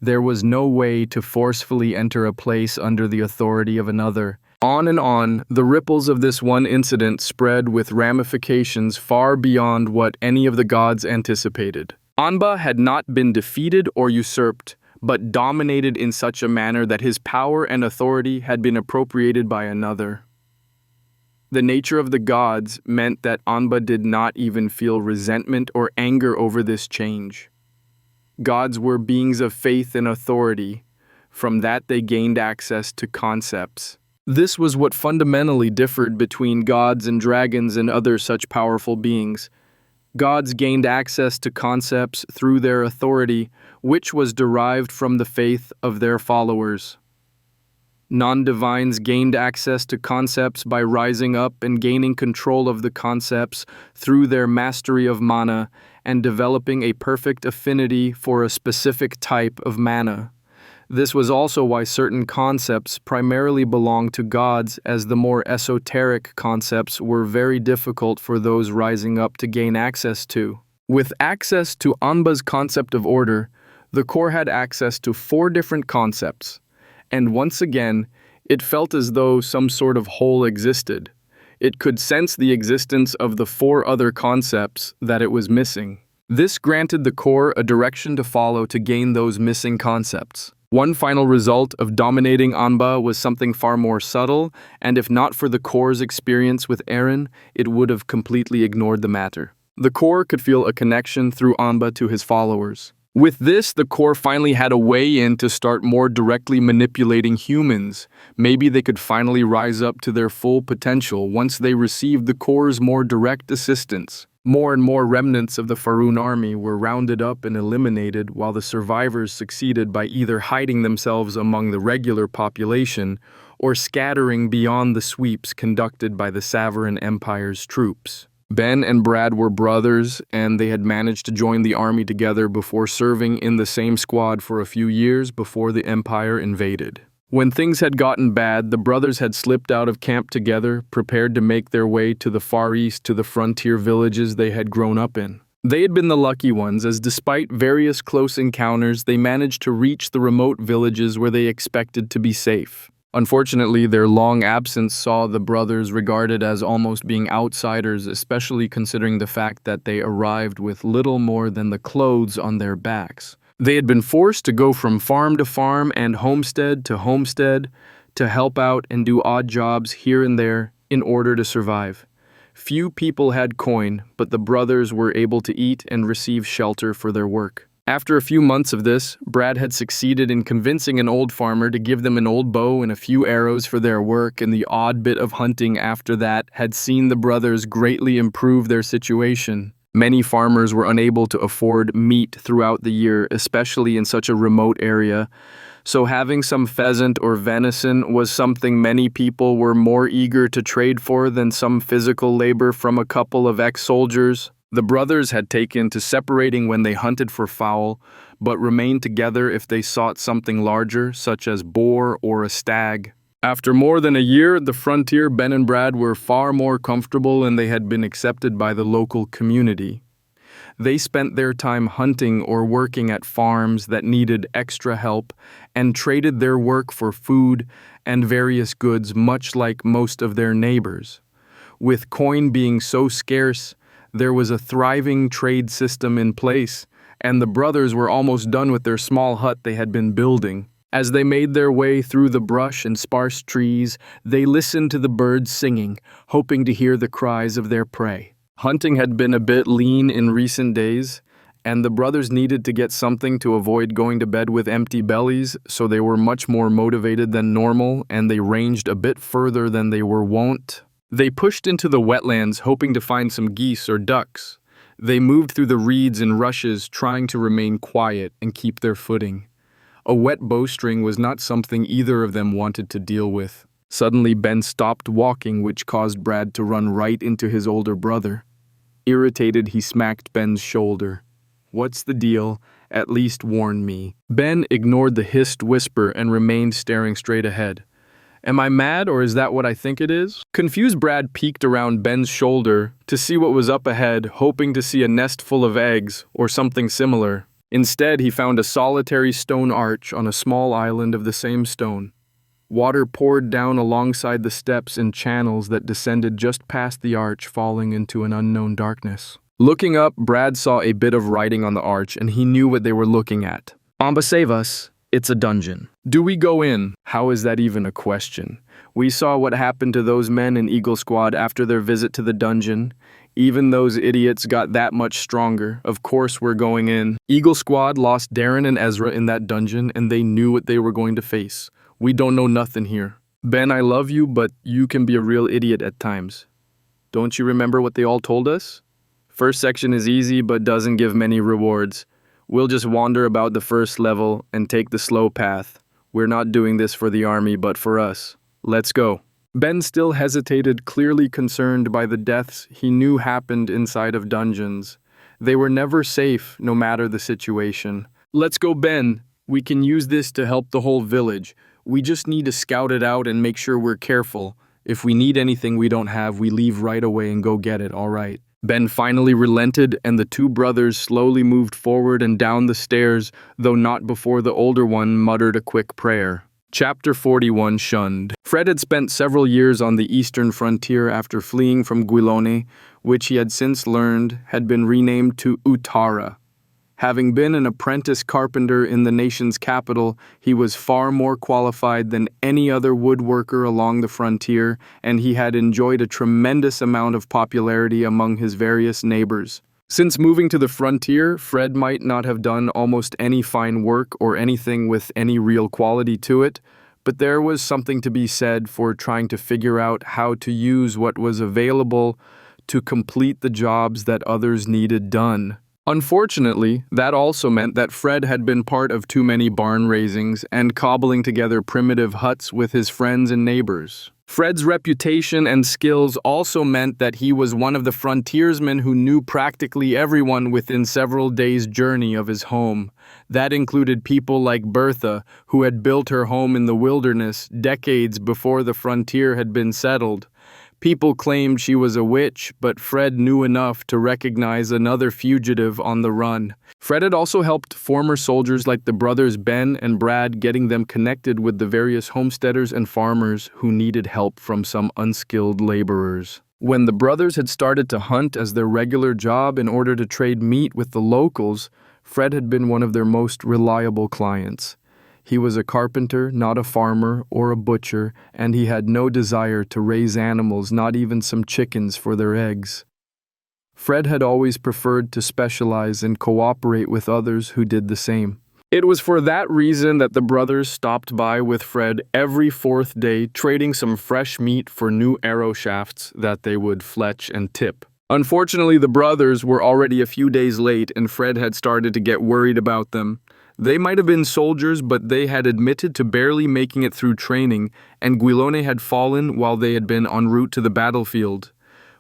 There was no way to forcefully enter a place under the authority of another. On and on, the ripples of this one incident spread with ramifications far beyond what any of the gods anticipated. Anba had not been defeated or usurped, but dominated in such a manner that his power and authority had been appropriated by another. The nature of the gods meant that Anba did not even feel resentment or anger over this change. Gods were beings of faith and authority. From that they gained access to concepts. This was what fundamentally differed between gods and dragons and other such powerful beings. Gods gained access to concepts through their authority, which was derived from the faith of their followers. Non-divines gained access to concepts by rising up and gaining control of the concepts through their mastery of mana and developing a perfect affinity for a specific type of mana. This was also why certain concepts primarily belonged to gods, as the more esoteric concepts were very difficult for those rising up to gain access to. With access to Anba's concept of order, the core had access to 4 different concepts, and once again, it felt as though some sort of whole existed. It could sense the existence of the 4 other concepts that it was missing. This granted the core a direction to follow to gain those missing concepts. One final result of dominating Anba was something far more subtle, and if not for the core's experience with Eren, it would have completely ignored the matter. The core could feel a connection through Anba to his followers. With this, the core finally had a way in to start more directly manipulating humans. Maybe they could finally rise up to their full potential once they received the core's more direct assistance. More and more remnants of the Faroon army were rounded up and eliminated, while the survivors succeeded by either hiding themselves among the regular population or scattering beyond the sweeps conducted by the Saveran Empire's troops. Ben and Brad were brothers, and they had managed to join the army together before serving in the same squad for a few years before the Empire invaded. When things had gotten bad, the brothers had slipped out of camp together, prepared to make their way to the Far East to the frontier villages they had grown up in. They had been the lucky ones, as despite various close encounters, they managed to reach the remote villages where they expected to be safe. Unfortunately, their long absence saw the brothers regarded as almost being outsiders, especially considering the fact that they arrived with little more than the clothes on their backs. They had been forced to go from farm to farm and homestead to help out and do odd jobs here and there in order to survive. Few people had coin, but the brothers were able to eat and receive shelter for their work. After a few months of this, Brad had succeeded in convincing an old farmer to give them an old bow and a few arrows for their work, and the odd bit of hunting after that had seen the brothers greatly improve their situation. Many farmers were unable to afford meat throughout the year, especially in such a remote area, so having some pheasant or venison was something many people were more eager to trade for than some physical labor from a couple of ex-soldiers. The brothers had taken to separating when they hunted for fowl, but remained together if they sought something larger, such as boar or a stag. After more than a year at the frontier, Ben and Brad were far more comfortable and they had been accepted by the local community. They spent their time hunting or working at farms that needed extra help and traded their work for food and various goods, much like most of their neighbors. With coin being so scarce, there was a thriving trade system in place, and the brothers were almost done with their small hut they had been building. As they made their way through the brush and sparse trees, they listened to the birds singing, hoping to hear the cries of their prey. Hunting had been a bit lean in recent days, and the brothers needed to get something to avoid going to bed with empty bellies, so they were much more motivated than normal, and they ranged a bit further than they were wont. They pushed into the wetlands, hoping to find some geese or ducks. They moved through the reeds and rushes, trying to remain quiet and keep their footing. A wet bowstring was not something either of them wanted to deal with. Suddenly, Ben stopped walking, which caused Brad to run right into his older brother. Irritated, he smacked Ben's shoulder. "What's the deal? At least warn me." Ben ignored the hissed whisper and remained staring straight ahead. "Am I mad, or is that what I think it is?" Confused, Brad peeked around Ben's shoulder to see what was up ahead, hoping to see a nest full of eggs or something similar. Instead, he found a solitary stone arch on a small island of the same stone. Water poured down alongside the steps in channels that descended just past the arch, falling into an unknown darkness. Looking up, Brad saw a bit of writing on the arch, and he knew what they were looking at. "Amba, save us. It's a dungeon." "Do we go in?" How is that even a question? We saw what happened to those men in Eagle Squad after their visit to the dungeon. Even those idiots got that much stronger. Of course we're going in. Eagle Squad lost Darren and Ezra in that dungeon, and they knew what they were going to face. We don't know nothing here. Ben, I love you, but you can be a real idiot at times. Don't you remember what they all told us? First section is easy, but doesn't give many rewards. We'll just wander about the first level and take the slow path. We're not doing this for the army, but for us. Let's go. Ben still hesitated, clearly concerned by the deaths he knew happened inside of dungeons. They were never safe, no matter the situation. Let's go, Ben. We can use this to help the whole village. We just need to scout it out and make sure we're careful. If we need anything we don't have, we leave right away and go get it, all right? Ben finally relented, and the two brothers slowly moved forward and down the stairs, though not before the older one muttered a quick prayer. Chapter 41, Shunned. Fred had spent several years on the eastern frontier after fleeing from Guilone, which he had since learned had been renamed to Utara. Having been an apprentice carpenter in the nation's capital, he was far more qualified than any other woodworker along the frontier, and he had enjoyed a tremendous amount of popularity among his various neighbors. Since moving to the frontier, Fred might not have done almost any fine work or anything with any real quality to it, but there was something to be said for trying to figure out how to use what was available to complete the jobs that others needed done. Unfortunately, that also meant that Fred had been part of too many barn raisings and cobbling together primitive huts with his friends and neighbors. Fred's reputation and skills also meant that he was one of the frontiersmen who knew practically everyone within several days' journey of his home. That included people like Bertha, who had built her home in the wilderness decades before the frontier had been settled. People claimed she was a witch, but Fred knew enough to recognize another fugitive on the run. Fred had also helped former soldiers like the brothers Ben and Brad, getting them connected with the various homesteaders and farmers who needed help from some unskilled laborers. When the brothers had started to hunt as their regular job in order to trade meat with the locals, Fred had been one of their most reliable clients. He was a carpenter, not a farmer or a butcher, and he had no desire to raise animals, not even some chickens for their eggs. Fred had always preferred to specialize and cooperate with others who did the same. It was for that reason that the brothers stopped by with Fred every fourth day, trading some fresh meat for new arrow shafts that they would fletch and tip. Unfortunately, the brothers were already a few days late, and Fred had started to get worried about them. They might have been soldiers, but they had admitted to barely making it through training, and Guilone had fallen while they had been en route to the battlefield.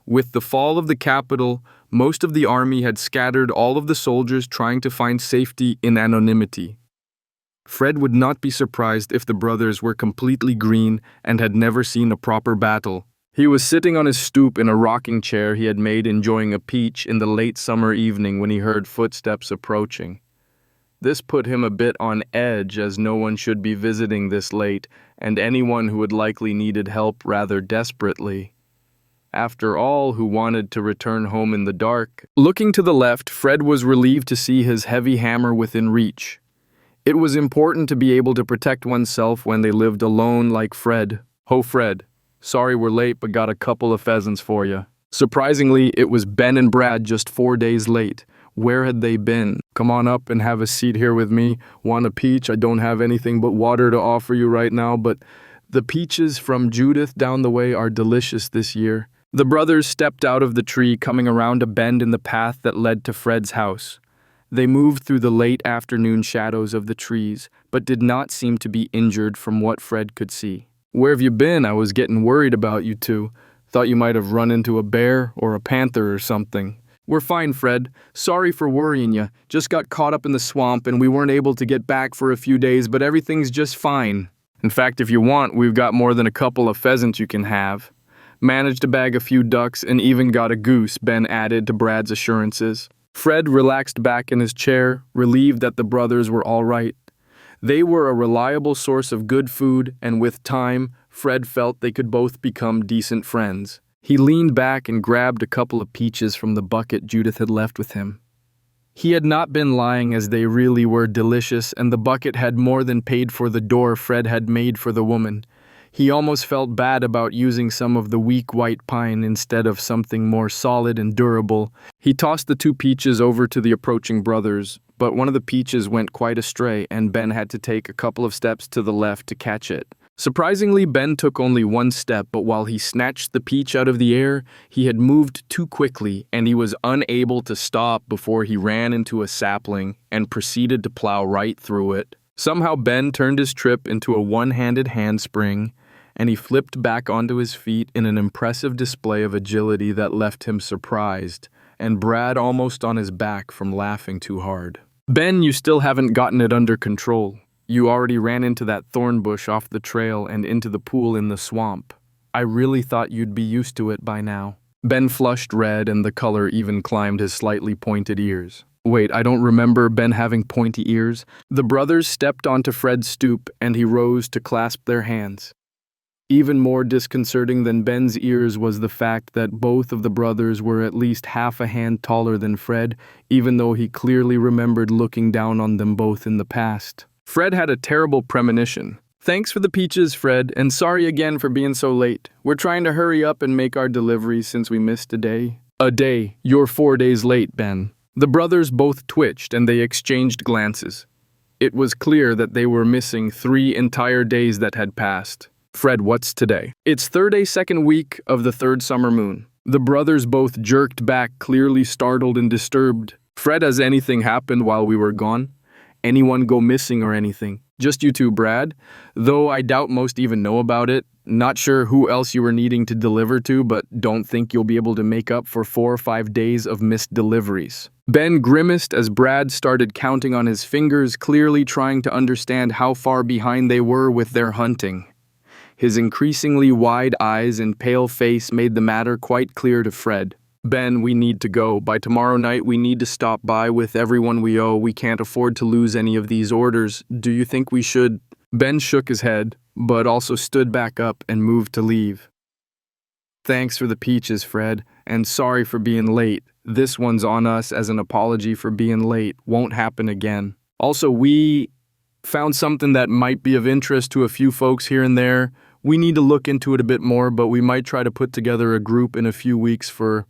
With the fall of the capital, most of the army had scattered, all of the soldiers trying to find safety in anonymity. Fred would not be surprised if the brothers were completely green and had never seen a proper battle. He was sitting on his stoop in a rocking chair he had made, enjoying a peach in the late summer evening when he heard footsteps approaching. This put him a bit on edge, as no one should be visiting this late, and anyone who had likely needed help rather desperately. After all, who wanted to return home in the dark? Looking to the left, Fred was relieved to see his heavy hammer within reach. It was important to be able to protect oneself when they lived alone like Fred. "Ho, Fred. Sorry we're late, but got a couple of pheasants for you." Surprisingly, it was Ben and Brad just 4 days late. Where had they been? "Come on up and have a seat here with me. Want a peach? I don't have anything but water to offer you right now, but the peaches from Judith down the way are delicious this year." The brothers stepped out of the tree, coming around a bend in the path that led to Fred's house. They moved through the late afternoon shadows of the trees, but did not seem to be injured from what Fred could see. "Where have you been? I was getting worried about you two. Thought you might have run into a bear or a panther or something." "We're fine, Fred. Sorry for worrying you. Just got caught up in the swamp and we weren't able to get back for a few days, but everything's just fine. In fact, if you want, we've got more than a couple of pheasants you can have." Managed to bag a few ducks and even got a goose, Ben added to Brad's assurances. Fred relaxed back in his chair, relieved that the brothers were all right. They were a reliable source of good food, and with time, Fred felt they could both become decent friends. He leaned back and grabbed a couple of peaches from the bucket Judith had left with him. He had not been lying, as they really were delicious, and the bucket had more than paid for the door Fred had made for the woman. He almost felt bad about using some of the weak white pine instead of something more solid and durable. He tossed the 2 peaches over to the approaching brothers, but one of the peaches went quite astray, and Ben had to take a couple of steps to the left to catch it. Surprisingly, Ben took only 1 step, but while he snatched the peach out of the air, he had moved too quickly, and he was unable to stop before he ran into a sapling and proceeded to plow right through it. Somehow Ben turned his trip into a one-handed handspring, and he flipped back onto his feet in an impressive display of agility that left him surprised, and Brad almost on his back from laughing too hard. Ben, you still haven't gotten it under control. You already ran into that thorn bush off the trail and into the pool in the swamp. I really thought you'd be used to it by now. Ben flushed red, and the color even climbed his slightly pointed ears. Wait, I don't remember Ben having pointy ears. The brothers stepped onto Fred's stoop, and he rose to clasp their hands. Even more disconcerting than Ben's ears was the fact that both of the brothers were at least half a hand taller than Fred, even though he clearly remembered looking down on them both in the past. Fred had a terrible premonition. Thanks for the peaches, Fred, and sorry again for being so late. We're trying to hurry up and make our deliveries since we missed a day. A day? You're 4 days late, Ben. The brothers both twitched, and they exchanged glances. It was clear that they were missing 3 entire days that had passed. Fred, what's today? It's Thursday, 2nd week of the 3rd summer moon. The brothers both jerked back, clearly startled and disturbed. Fred, has anything happened while we were gone? Anyone go missing or anything? Just you 2, Brad? Though I doubt most even know about it. Not sure who else you were needing to deliver to, but don't think you'll be able to make up for 4 or 5 days of missed deliveries. Ben grimaced as Brad started counting on his fingers, clearly trying to understand how far behind they were with their hunting. His increasingly wide eyes and pale face made the matter quite clear to Fred. Ben, we need to go. By tomorrow night, we need to stop by with everyone we owe. We can't afford to lose any of these orders. Do you think we should? Ben shook his head, but also stood back up and moved to leave. Thanks for the peaches, Fred, and sorry for being late. This one's on us as an apology for being late. Won't happen again. Also, we found something that might be of interest to a few folks here and there. We need to look into it a bit more, but we might try to put together a group in a few weeks for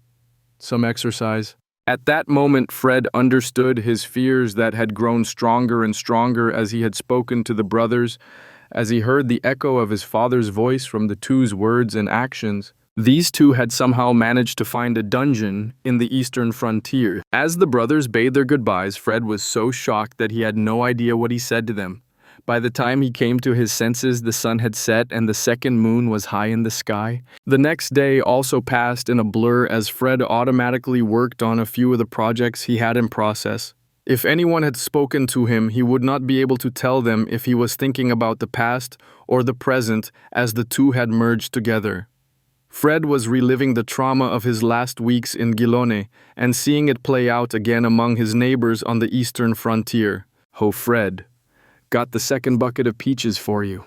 some exercise. At that moment, Fred understood his fears that had grown stronger and stronger as he had spoken to the brothers, as he heard the echo of his father's voice from the 2's words and actions. These 2 had somehow managed to find a dungeon in the eastern frontier. As the brothers bade their goodbyes, Fred was so shocked that he had no idea what he said to them. By the time he came to his senses, the sun had set and the 2nd moon was high in the sky. The next day also passed in a blur as Fred automatically worked on a few of the projects he had in process. If anyone had spoken to him, he would not be able to tell them if he was thinking about the past or the present, as the 2 had merged together. Fred was reliving the trauma of his last weeks in Gilone and seeing it play out again among his neighbors on the eastern frontier. Oh, Fred. Got the 2nd bucket of peaches for you.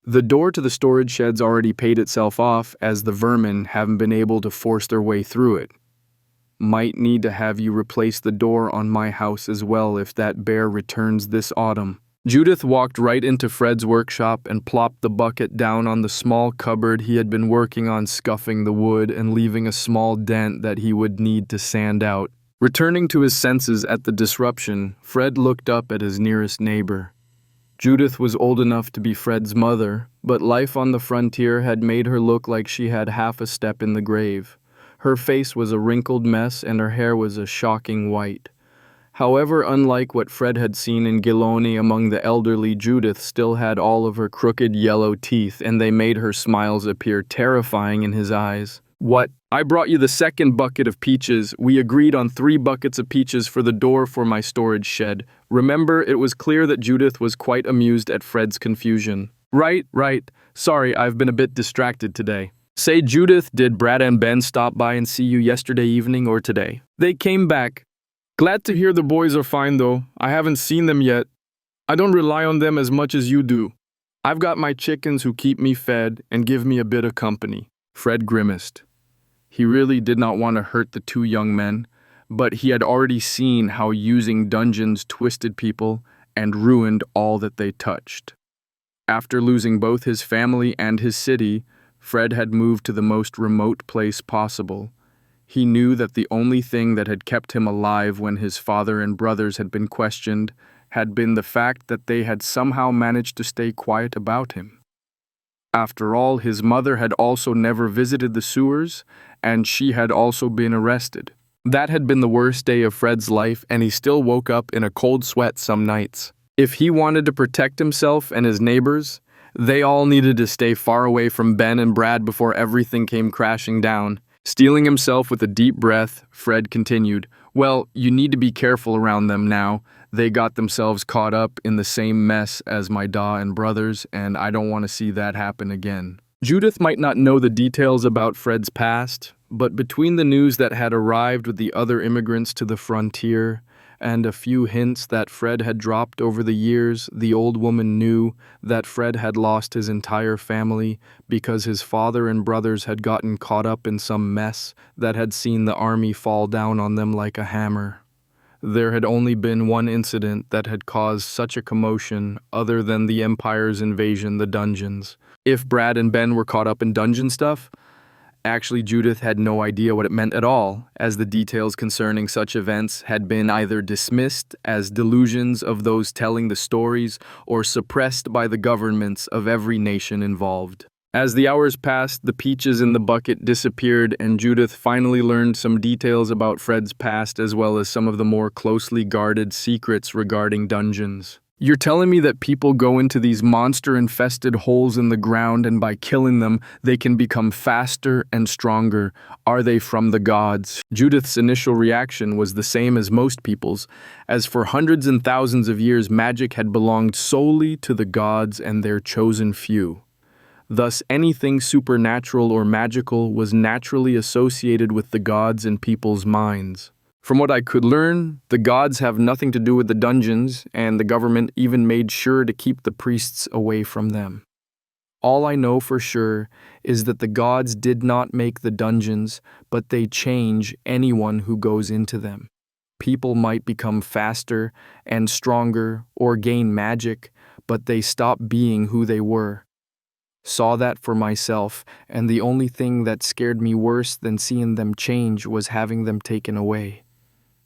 The door to the storage shed's already paid itself off, as the vermin haven't been able to force their way through it. Might need to have you replace the door on my house as well if that bear returns this autumn. Judith walked right into Fred's workshop and plopped the bucket down on the small cupboard he had been working on, scuffing the wood and leaving a small dent that he would need to sand out. Returning to his senses at the disruption, Fred looked up at his nearest neighbor. Judith was old enough to be Fred's mother, but life on the frontier had made her look like she had half a step in the grave. Her face was a wrinkled mess and her hair was a shocking white. However, unlike what Fred had seen in Gilone among the elderly, Judith still had all of her crooked yellow teeth, and they made her smiles appear terrifying in his eyes. What? I brought you the 2nd bucket of peaches. We agreed on 3 buckets of peaches for the door for my storage shed. Remember, it was clear that Judith was quite amused at Fred's confusion. Right. Sorry, I've been a bit distracted today. Say, Judith, did Brad and Ben stop by and see you yesterday evening or today? They came back. Glad to hear the boys are fine though. I haven't seen them yet. I don't rely on them as much as you do. I've got my chickens who keep me fed and give me a bit of company. Fred grimaced. He really did not want to hurt the two young men, but he had already seen how using dungeons twisted people and ruined all that they touched. After losing both his family and his city, Fred had moved to the most remote place possible. He knew that the only thing that had kept him alive when his father and brothers had been questioned had been the fact that they had somehow managed to stay quiet about him. After all, his mother had also never visited the sewers, and she had also been arrested. That had been the worst day of Fred's life, and he still woke up in a cold sweat some nights. If he wanted to protect himself and his neighbors, they all needed to stay far away from Ben and Brad before everything came crashing down. Steeling himself with a deep breath, Fred continued, "Well, you need to be careful around them now. They got themselves caught up in the same mess as my da and brothers, and I don't want to see that happen again." Judith might not know the details about Fred's past, but between the news that had arrived with the other immigrants to the frontier and a few hints that Fred had dropped over the years, the old woman knew that Fred had lost his entire family because his father and brothers had gotten caught up in some mess that had seen the army fall down on them like a hammer. There had only been one incident that had caused such a commotion other than the Empire's invasion, the dungeons. If Brad and Ben were caught up in dungeon stuff, actually, Judith had no idea what it meant at all, as the details concerning such events had been either dismissed as delusions of those telling the stories or suppressed by the governments of every nation involved. As the hours passed, the peaches in the bucket disappeared, and Judith finally learned some details about Fred's past as well as some of the more closely guarded secrets regarding dungeons. "You're telling me that people go into these monster-infested holes in the ground and by killing them, they can become faster and stronger. Are they from the gods?" Judith's initial reaction was the same as most people's, as for hundreds and thousands of years magic had belonged solely to the gods and their chosen few. Thus, anything supernatural or magical was naturally associated with the gods in people's minds. From what I could learn, the gods have nothing to do with the dungeons, and the government even made sure to keep the priests away from them. All I know for sure is that the gods did not make the dungeons, but they change anyone who goes into them. People might become faster and stronger or gain magic, but they stop being who they were. Saw that for myself, and the only thing that scared me worse than seeing them change was having them taken away.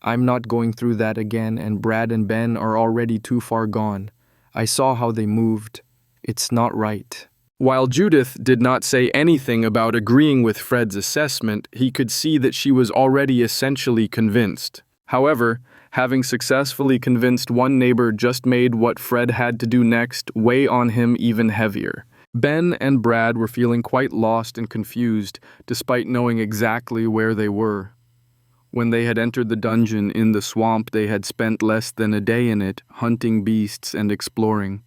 I'm not going through that again, and Brad and Ben are already too far gone. I saw how they moved. It's not right. While Judith did not say anything about agreeing with Fred's assessment, he could see that she was already essentially convinced. However, having successfully convinced one neighbor just made what Fred had to do next weigh on him even heavier. Ben and Brad were feeling quite lost and confused, despite knowing exactly where they were. When they had entered the dungeon in the swamp, they had spent less than a day in it, hunting beasts and exploring.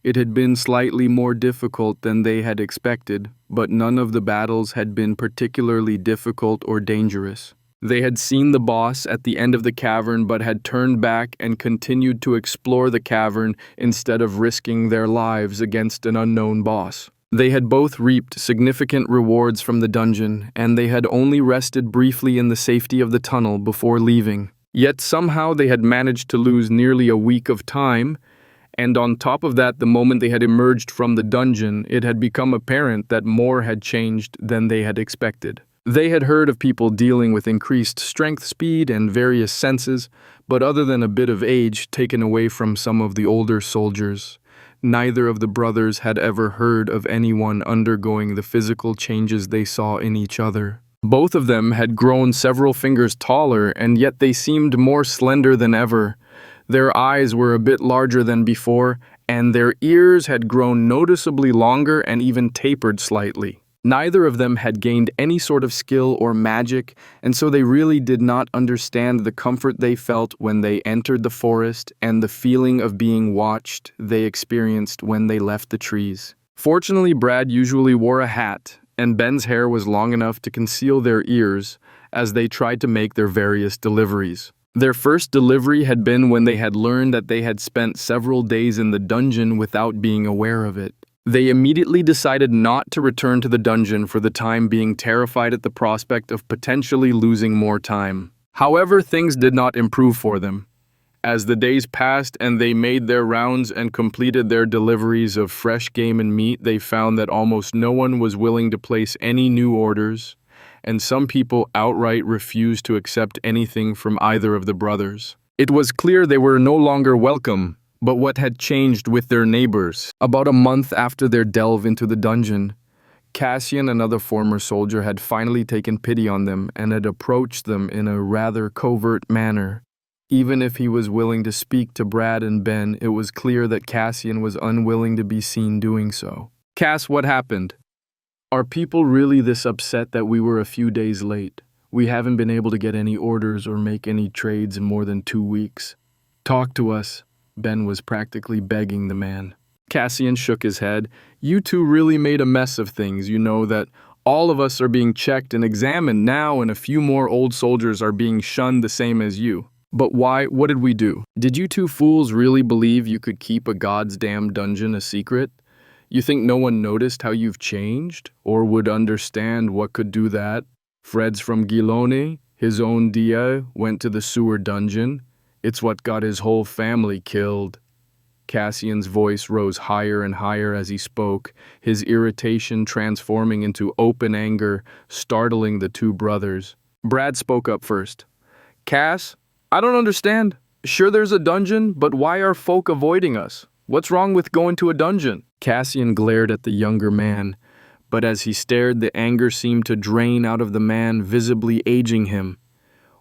It had been slightly more difficult than they had expected, but none of the battles had been particularly difficult or dangerous. They had seen the boss at the end of the cavern but had turned back and continued to explore the cavern instead of risking their lives against an unknown boss. They had both reaped significant rewards from the dungeon, and they had only rested briefly in the safety of the tunnel before leaving. Yet somehow they had managed to lose nearly a week of time, and on top of that, the moment they had emerged from the dungeon, it had become apparent that more had changed than they had expected. They had heard of people dealing with increased strength, speed, and various senses, but other than a bit of age taken away from some of the older soldiers, neither of the brothers had ever heard of anyone undergoing the physical changes they saw in each other. Both of them had grown several fingers taller, and yet they seemed more slender than ever. Their eyes were a bit larger than before, and their ears had grown noticeably longer and even tapered slightly. Neither of them had gained any sort of skill or magic, and so they really did not understand the comfort they felt when they entered the forest and the feeling of being watched they experienced when they left the trees. Fortunately, Brad usually wore a hat, and Ben's hair was long enough to conceal their ears as they tried to make their various deliveries. Their first delivery had been when they had learned that they had spent several days in the dungeon without being aware of it. They immediately decided not to return to the dungeon for the time being, terrified at the prospect of potentially losing more time. However, things did not improve for them. As the days passed and they made their rounds and completed their deliveries of fresh game and meat, they found that almost no one was willing to place any new orders, and some people outright refused to accept anything from either of the brothers. It was clear they were no longer welcome, but what had changed with their neighbors? About a month after their delve into the dungeon, Cassian, another former soldier, had finally taken pity on them and had approached them in a rather covert manner. Even if he was willing to speak to Brad and Ben, it was clear that Cassian was unwilling to be seen doing so. "Cass, what happened? Are people really this upset that we were a few days late? We haven't been able to get any orders or make any trades in more than 2 weeks. Talk to us." Ben was practically begging the man. Cassian shook his head. "You two really made a mess of things. You know that all of us are being checked and examined now, and a few more old soldiers are being shunned the same as you. But why? What did we do? Did you two fools really believe you could keep a God's damn dungeon a secret? You think no one noticed how you've changed? Or would understand what could do that? Fred's from Gilone, his own Dia, went to the sewer dungeon. It's what got his whole family killed." Cassian's voice rose higher and higher as he spoke, his irritation transforming into open anger, startling the two brothers. Brad spoke up first. "Cass, I don't understand. Sure, there's a dungeon, but why are folk avoiding us? What's wrong with going to a dungeon?" Cassian glared at the younger man, but as he stared, the anger seemed to drain out of the man, visibly aging him.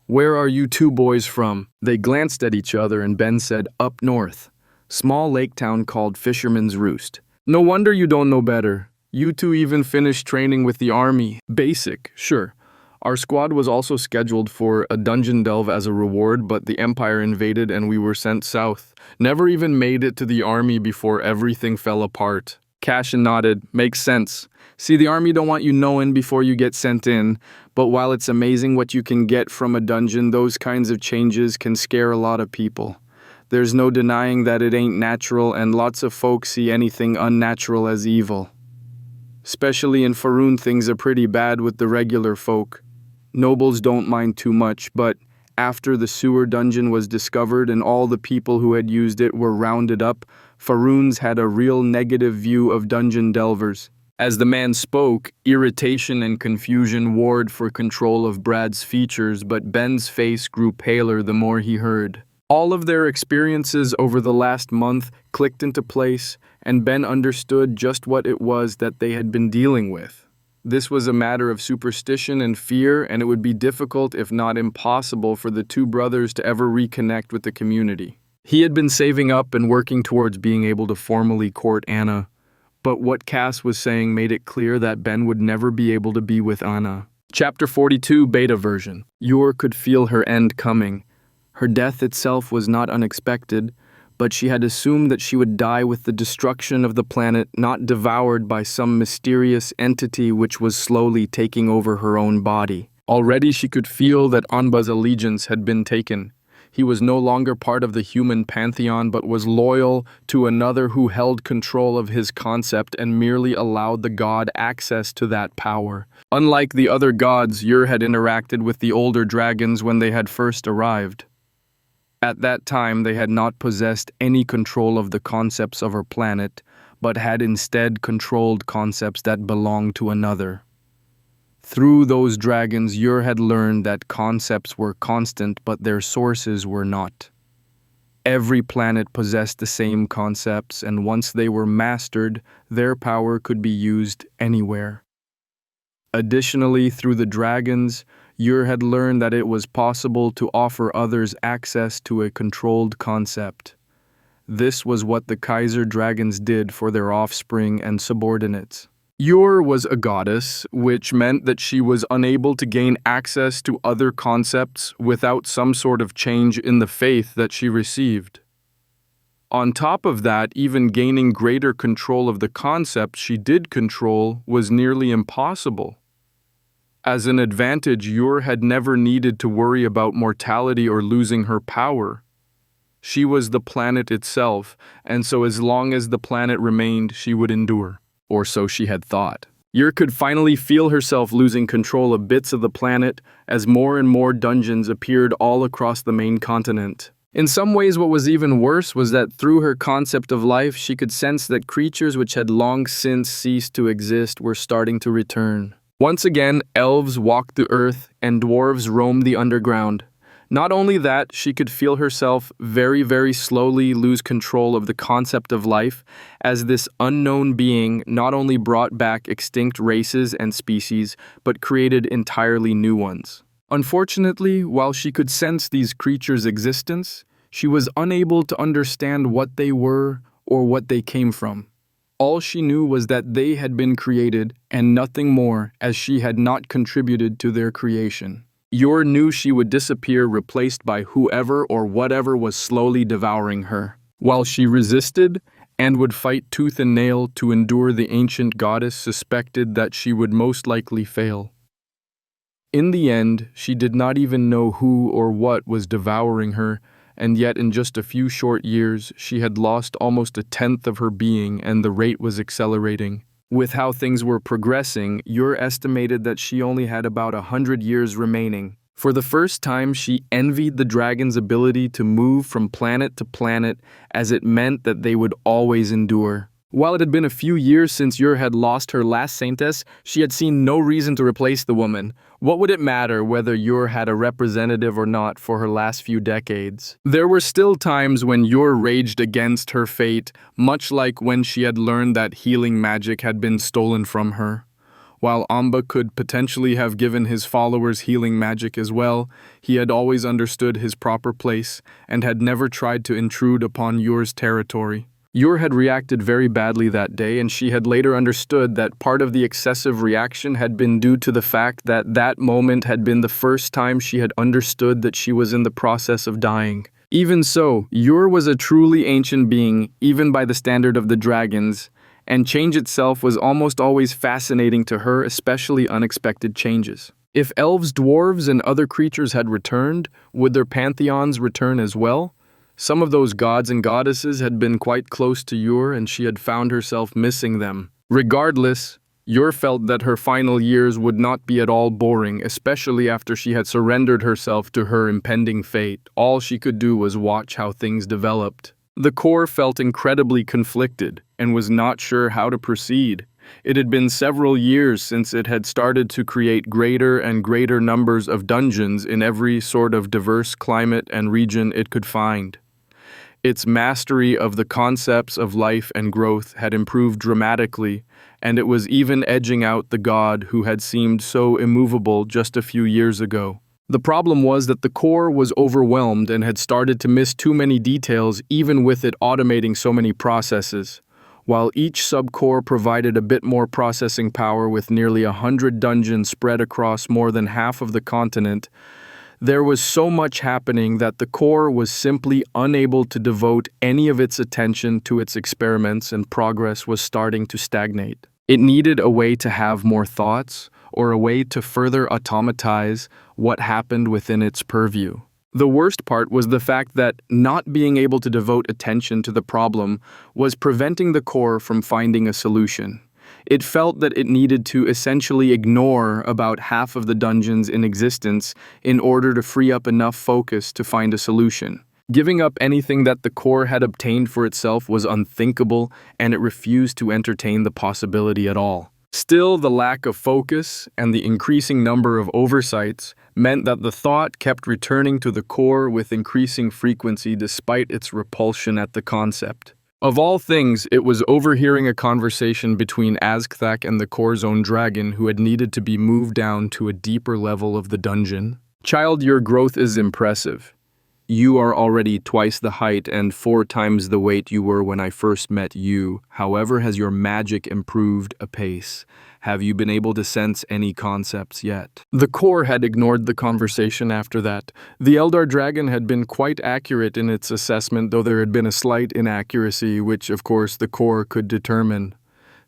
"Where are you two boys from?" They glanced at each other and Ben said, "Up north. Small lake town called Fisherman's Roost." "No wonder you don't know better. You two even finished training with the army." "Basic, sure. Our squad was also scheduled for a dungeon delve as a reward, but the Empire invaded and we were sent south. Never even made it to the army before everything fell apart." Cassian nodded. "Makes sense. See, the army don't want you knowing before you get sent in, but while it's amazing what you can get from a dungeon, those kinds of changes can scare a lot of people. There's no denying that it ain't natural, and lots of folks see anything unnatural as evil. Especially in Faerun, things are pretty bad with the regular folk. Nobles don't mind too much, but after the sewer dungeon was discovered and all the people who had used it were rounded up, Faeruns had a real negative view of dungeon delvers." As the man spoke, irritation and confusion warred for control of Brad's features, but Ben's face grew paler the more he heard. All of their experiences over the last month clicked into place, and Ben understood just what it was that they had been dealing with. This was a matter of superstition and fear, and it would be difficult, if not impossible, for the two brothers to ever reconnect with the community. He had been saving up and working towards being able to formally court Anna, but what Cass was saying made it clear that Ben would never be able to be with Anna. Chapter 42, Beta Version. Yor could feel her end coming. Her death itself was not unexpected, but she had assumed that she would die with the destruction of the planet, not devoured by some mysterious entity which was slowly taking over her own body. Already she could feel that Anba's allegiance had been taken. He was no longer part of the human pantheon, but was loyal to another who held control of his concept and merely allowed the god access to that power. Unlike the other gods, Yor had interacted with the older dragons when they had first arrived. At that time, they had not possessed any control of the concepts of her planet, but had instead controlled concepts that belonged to another. Through those dragons, Yor had learned that concepts were constant, but their sources were not. Every planet possessed the same concepts, and once they were mastered, their power could be used anywhere. Additionally, through the dragons, Yor had learned that it was possible to offer others access to a controlled concept. This was what the Kaiser dragons did for their offspring and subordinates. Yor was a goddess, which meant that she was unable to gain access to other concepts without some sort of change in the faith that she received. On top of that, even gaining greater control of the concept she did control was nearly impossible. As an advantage, Yor had never needed to worry about mortality or losing her power. She was the planet itself, and so as long as the planet remained, she would endure. Or so she had thought. Yor could finally feel herself losing control of bits of the planet as more and more dungeons appeared all across the main continent. In some ways, what was even worse was that through her concept of life, she could sense that creatures which had long since ceased to exist were starting to return. Once again, elves walked the earth and dwarves roamed the underground. Not only that, she could feel herself very, very slowly lose control of the concept of life, as this unknown being not only brought back extinct races and species, but created entirely new ones. Unfortunately, while she could sense these creatures' existence, she was unable to understand what they were or what they came from. All she knew was that they had been created and nothing more, as she had not contributed to their creation. Yor knew she would disappear, replaced by whoever or whatever was slowly devouring her. While she resisted and would fight tooth and nail to endure, the ancient goddess suspected that she would most likely fail. In the end, she did not even know who or what was devouring her, and yet in just a few short years, she had lost almost a tenth of her being, and the rate was accelerating. With how things were progressing, Yor estimated that she only had about 100 years remaining. For the first time, she envied the dragon's ability to move from planet to planet, as it meant that they would always endure. While it had been a few years since Yor had lost her last saintess, she had seen no reason to replace the woman. What would it matter whether Yor had a representative or not for her last few decades? There were still times when Yor raged against her fate, much like when she had learned that healing magic had been stolen from her. While Amba could potentially have given his followers healing magic as well, he had always understood his proper place and had never tried to intrude upon Yor's territory. Yor had reacted very badly that day, and she had later understood that part of the excessive reaction had been due to the fact that that moment had been the first time she had understood that she was in the process of dying. Even so, Yor was a truly ancient being, even by the standard of the dragons, and change itself was almost always fascinating to her, especially unexpected changes. If elves, dwarves, and other creatures had returned, would their pantheons return as well? Some of those gods and goddesses had been quite close to Yor, and she had found herself missing them. Regardless, Yor felt that her final years would not be at all boring, especially after she had surrendered herself to her impending fate. All she could do was watch how things developed. The core felt incredibly conflicted and was not sure how to proceed. It had been several years since it had started to create greater and greater numbers of dungeons in every sort of diverse climate and region it could find. Its mastery of the concepts of life and growth had improved dramatically, and it was even edging out the god who had seemed so immovable just a few years ago. The problem was that the core was overwhelmed and had started to miss too many details, even with it automating so many processes. While each subcore provided a bit more processing power with nearly 100 dungeons spread across more than half of the continent, there was so much happening that the core was simply unable to devote any of its attention to its experiments, and progress was starting to stagnate. It needed a way to have more thoughts, or a way to further automatize what happened within its purview. The worst part was the fact that not being able to devote attention to the problem was preventing the core from finding a solution. It felt that it needed to essentially ignore about half of the dungeons in existence in order to free up enough focus to find a solution. Giving up anything that the core had obtained for itself was unthinkable, and it refused to entertain the possibility at all. Still, the lack of focus and the increasing number of oversights meant that the thought kept returning to the core with increasing frequency despite its repulsion at the concept. Of all things, it was overhearing a conversation between Azkthak and the core's own dragon, who had needed to be moved down to a deeper level of the dungeon. "Child, your growth is impressive. You are already twice the height and 4 times the weight you were when I first met you. However, has your magic improved apace? Have you been able to sense any concepts yet?" The core had ignored the conversation after that. The Eldar dragon had been quite accurate in its assessment, though there had been a slight inaccuracy, which of course the core could determine.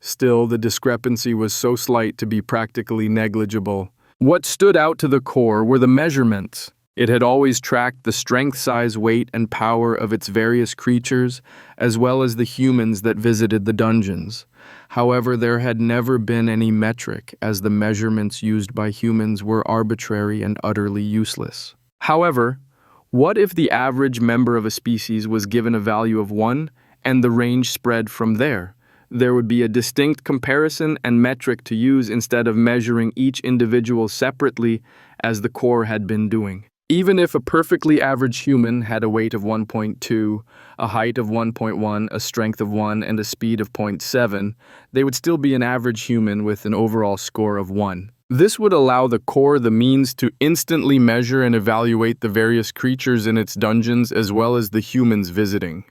Still, the discrepancy was so slight to be practically negligible. What stood out to the core were the measurements. It had always tracked the strength, size, weight, and power of its various creatures, as well as the humans that visited the dungeons. However, there had never been any metric, as the measurements used by humans were arbitrary and utterly useless. However, what if the average member of a species was given a value of 1, and the range spread from there? There would be a distinct comparison and metric to use instead of measuring each individual separately, as the core had been doing. Even if a perfectly average human had a weight of 1.2, a height of 1.1, a strength of 1, and a speed of 0.7, they would still be an average human with an overall score of 1. This would allow the core the means to instantly measure and evaluate the various creatures in its dungeons as well as the humans visiting.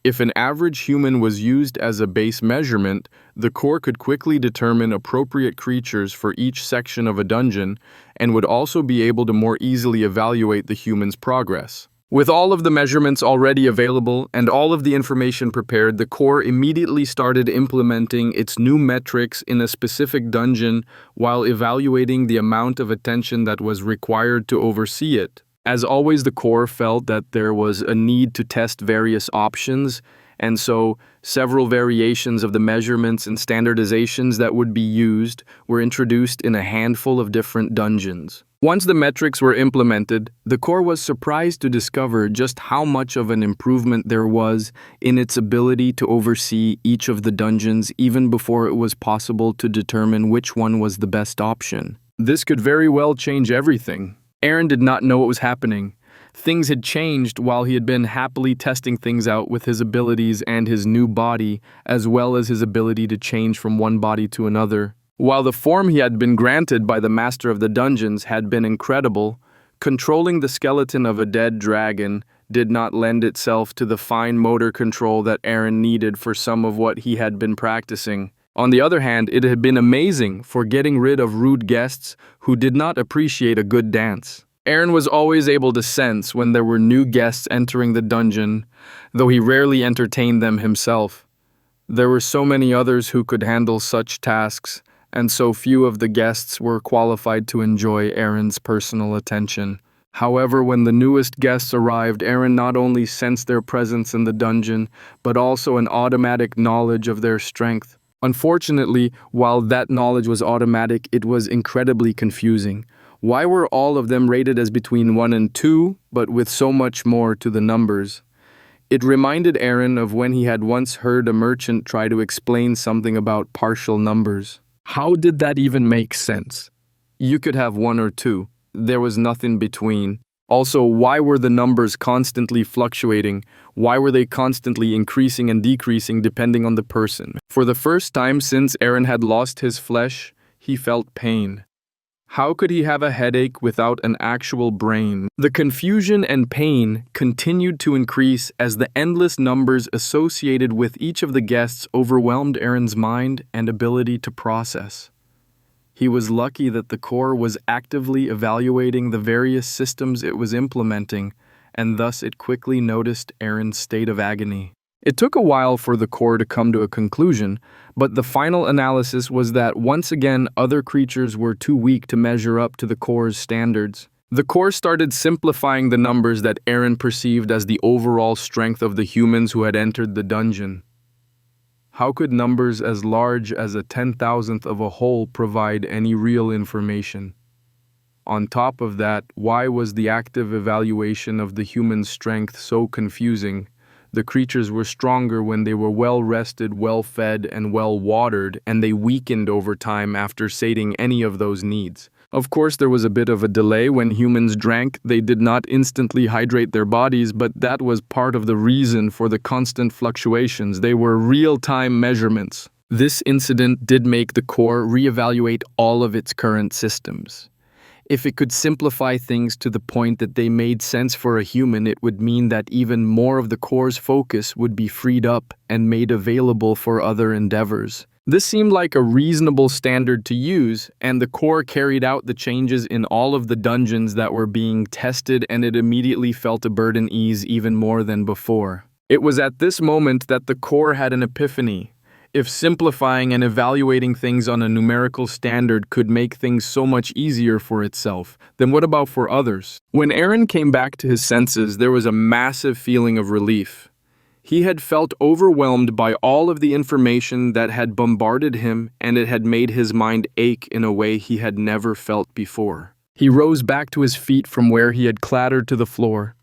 If an average human was used as a base measurement, the core could quickly determine appropriate creatures for each section of a dungeon and would also be able to more easily evaluate the human's progress. With all of the measurements already available and all of the information prepared, the core immediately started implementing its new metrics in a specific dungeon while evaluating the amount of attention that was required to oversee it. As always, the core felt that there was a need to test various options, and so several variations of the measurements and standardizations that would be used were introduced in a handful of different dungeons. Once the metrics were implemented, the core was surprised to discover just how much of an improvement there was in its ability to oversee each of the dungeons even before it was possible to determine which one was the best option. This could very well change everything. Aaron did not know what was happening. Things had changed while he had been happily testing things out with his abilities and his new body, as well as his ability to change from one body to another. While the form he had been granted by the master of the dungeons had been incredible, controlling the skeleton of a dead dragon did not lend itself to the fine motor control that Aaron needed for some of what he had been practicing. On the other hand, it had been amazing for getting rid of rude guests who did not appreciate a good dance. Aaron was always able to sense when there were new guests entering the dungeon, though he rarely entertained them himself. There were so many others who could handle such tasks, and so few of the guests were qualified to enjoy Aaron's personal attention. However, when the newest guests arrived, Aaron not only sensed their presence in the dungeon, but also an automatic knowledge of their strength. Unfortunately, while that knowledge was automatic, it was incredibly confusing. Why were all of them rated as between 1 and 2, but with so much more to the numbers? It reminded Aaron of when he had once heard a merchant try to explain something about partial numbers. How did that even make sense? You could have 1 or 2. There was nothing between. Also, why were the numbers constantly fluctuating? Why were they constantly increasing and decreasing depending on the person? For the first time since Aaron had lost his flesh, he felt pain. How could he have a headache without an actual brain? The confusion and pain continued to increase as the endless numbers associated with each of the guests overwhelmed Aaron's mind and ability to process. He was lucky that the core was actively evaluating the various systems it was implementing, and thus it quickly noticed Aaron's state of agony. It took a while for the core to come to a conclusion, but the final analysis was that once again other creatures were too weak to measure up to the core's standards. The core started simplifying the numbers that Aaron perceived as the overall strength of the humans who had entered the dungeon. How could numbers as large as a 10,000th of a whole provide any real information? On top of that, why was the active evaluation of the human strength so confusing? The creatures were stronger when they were well-rested, well-fed, and well-watered, and they weakened over time after sating any of those needs. Of course, there was a bit of a delay when humans drank. They did not instantly hydrate their bodies, but that was part of the reason for the constant fluctuations. They were real-time measurements. This incident did make the core reevaluate all of its current systems. If it could simplify things to the point that they made sense for a human, it would mean that even more of the core's focus would be freed up and made available for other endeavors. This seemed like a reasonable standard to use, and the core carried out the changes in all of the dungeons that were being tested, and it immediately felt a burden ease even more than before. It was at this moment that the core had an epiphany. If simplifying and evaluating things on a numerical standard could make things so much easier for itself, then what about for others? When Aaron came back to his senses, there was a massive feeling of relief. He had felt overwhelmed by all of the information that had bombarded him, and it had made his mind ache in a way he had never felt before. He rose back to his feet from where he had clattered to the floor.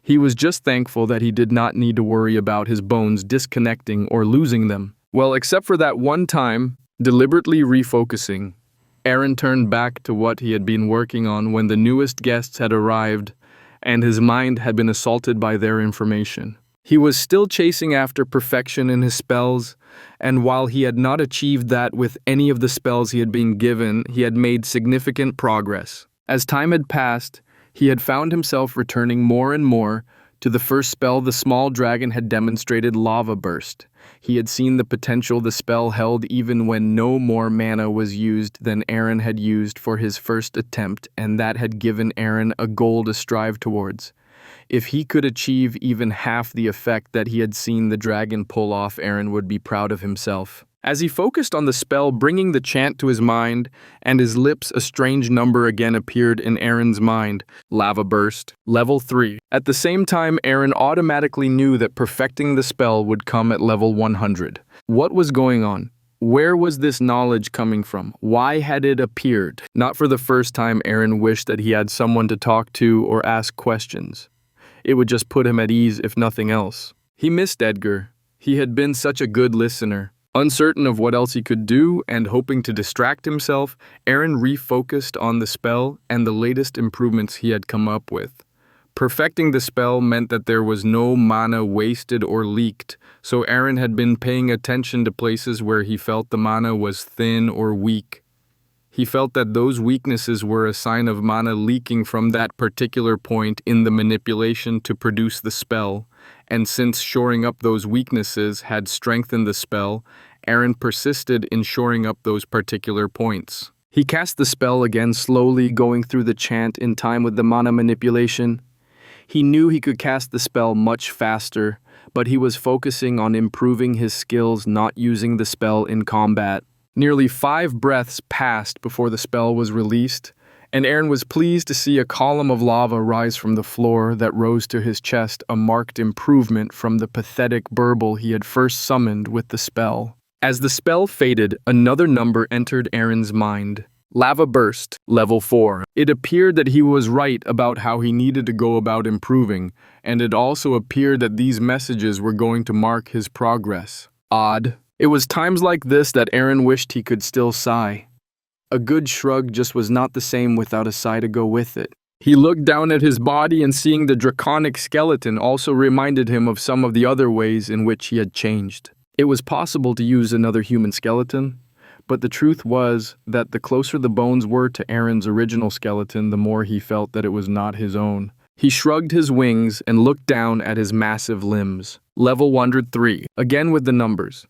He was just thankful that he did not need to worry about his bones disconnecting or losing them. Well, except for that one time, deliberately refocusing, Aaron turned back to what he had been working on when the newest guests had arrived, and his mind had been assaulted by their information. He was still chasing after perfection in his spells, and while he had not achieved that with any of the spells he had been given, he had made significant progress. As time had passed, he had found himself returning more and more to the first spell the small dragon had demonstrated, Lava Burst. He had seen the potential the spell held even when no more mana was used than Aaron had used for his first attempt, and that had given Aaron a goal to strive towards. If he could achieve even half the effect that he had seen the dragon pull off, Aaron would be proud of himself. As he focused on the spell, bringing the chant to his mind and his lips, a strange number again appeared in Aaron's mind. Lava Burst, level 3. At the same time, Aaron automatically knew that perfecting the spell would come at level 100. What was going on? Where was this knowledge coming from? Why had it appeared? Not for the first time, Aaron wished that he had someone to talk to or ask questions. It would just put him at ease, if nothing else. He missed Edgar. He had been such a good listener. Uncertain of what else he could do and hoping to distract himself, Aaron refocused on the spell and the latest improvements he had come up with. Perfecting the spell meant that there was no mana wasted or leaked, so Aaron had been paying attention to places where he felt the mana was thin or weak. He felt that those weaknesses were a sign of mana leaking from that particular point in the manipulation to produce the spell, and since shoring up those weaknesses had strengthened the spell, Aaron persisted in shoring up those particular points. He cast the spell again, slowly going through the chant in time with the mana manipulation. He knew he could cast the spell much faster, but he was focusing on improving his skills, not using the spell in combat. Nearly 5 breaths passed before the spell was released, and Aaron was pleased to see a column of lava rise from the floor that rose to his chest, a marked improvement from the pathetic burble he had first summoned with the spell. As the spell faded, another number entered Aaron's mind. Lava Burst, level 4. It appeared that he was right about how he needed to go about improving, and it also appeared that these messages were going to mark his progress. Odd. It was times like this that Aaron wished he could still sigh. A good shrug just was not the same without a sigh to go with it. He looked down at his body, and seeing the draconic skeleton also reminded him of some of the other ways in which he had changed. It was possible to use another human skeleton, but the truth was that the closer the bones were to Aaron's original skeleton, the more he felt that it was not his own. He shrugged his wings and looked down at his massive limbs. Level 103, again with the numbers.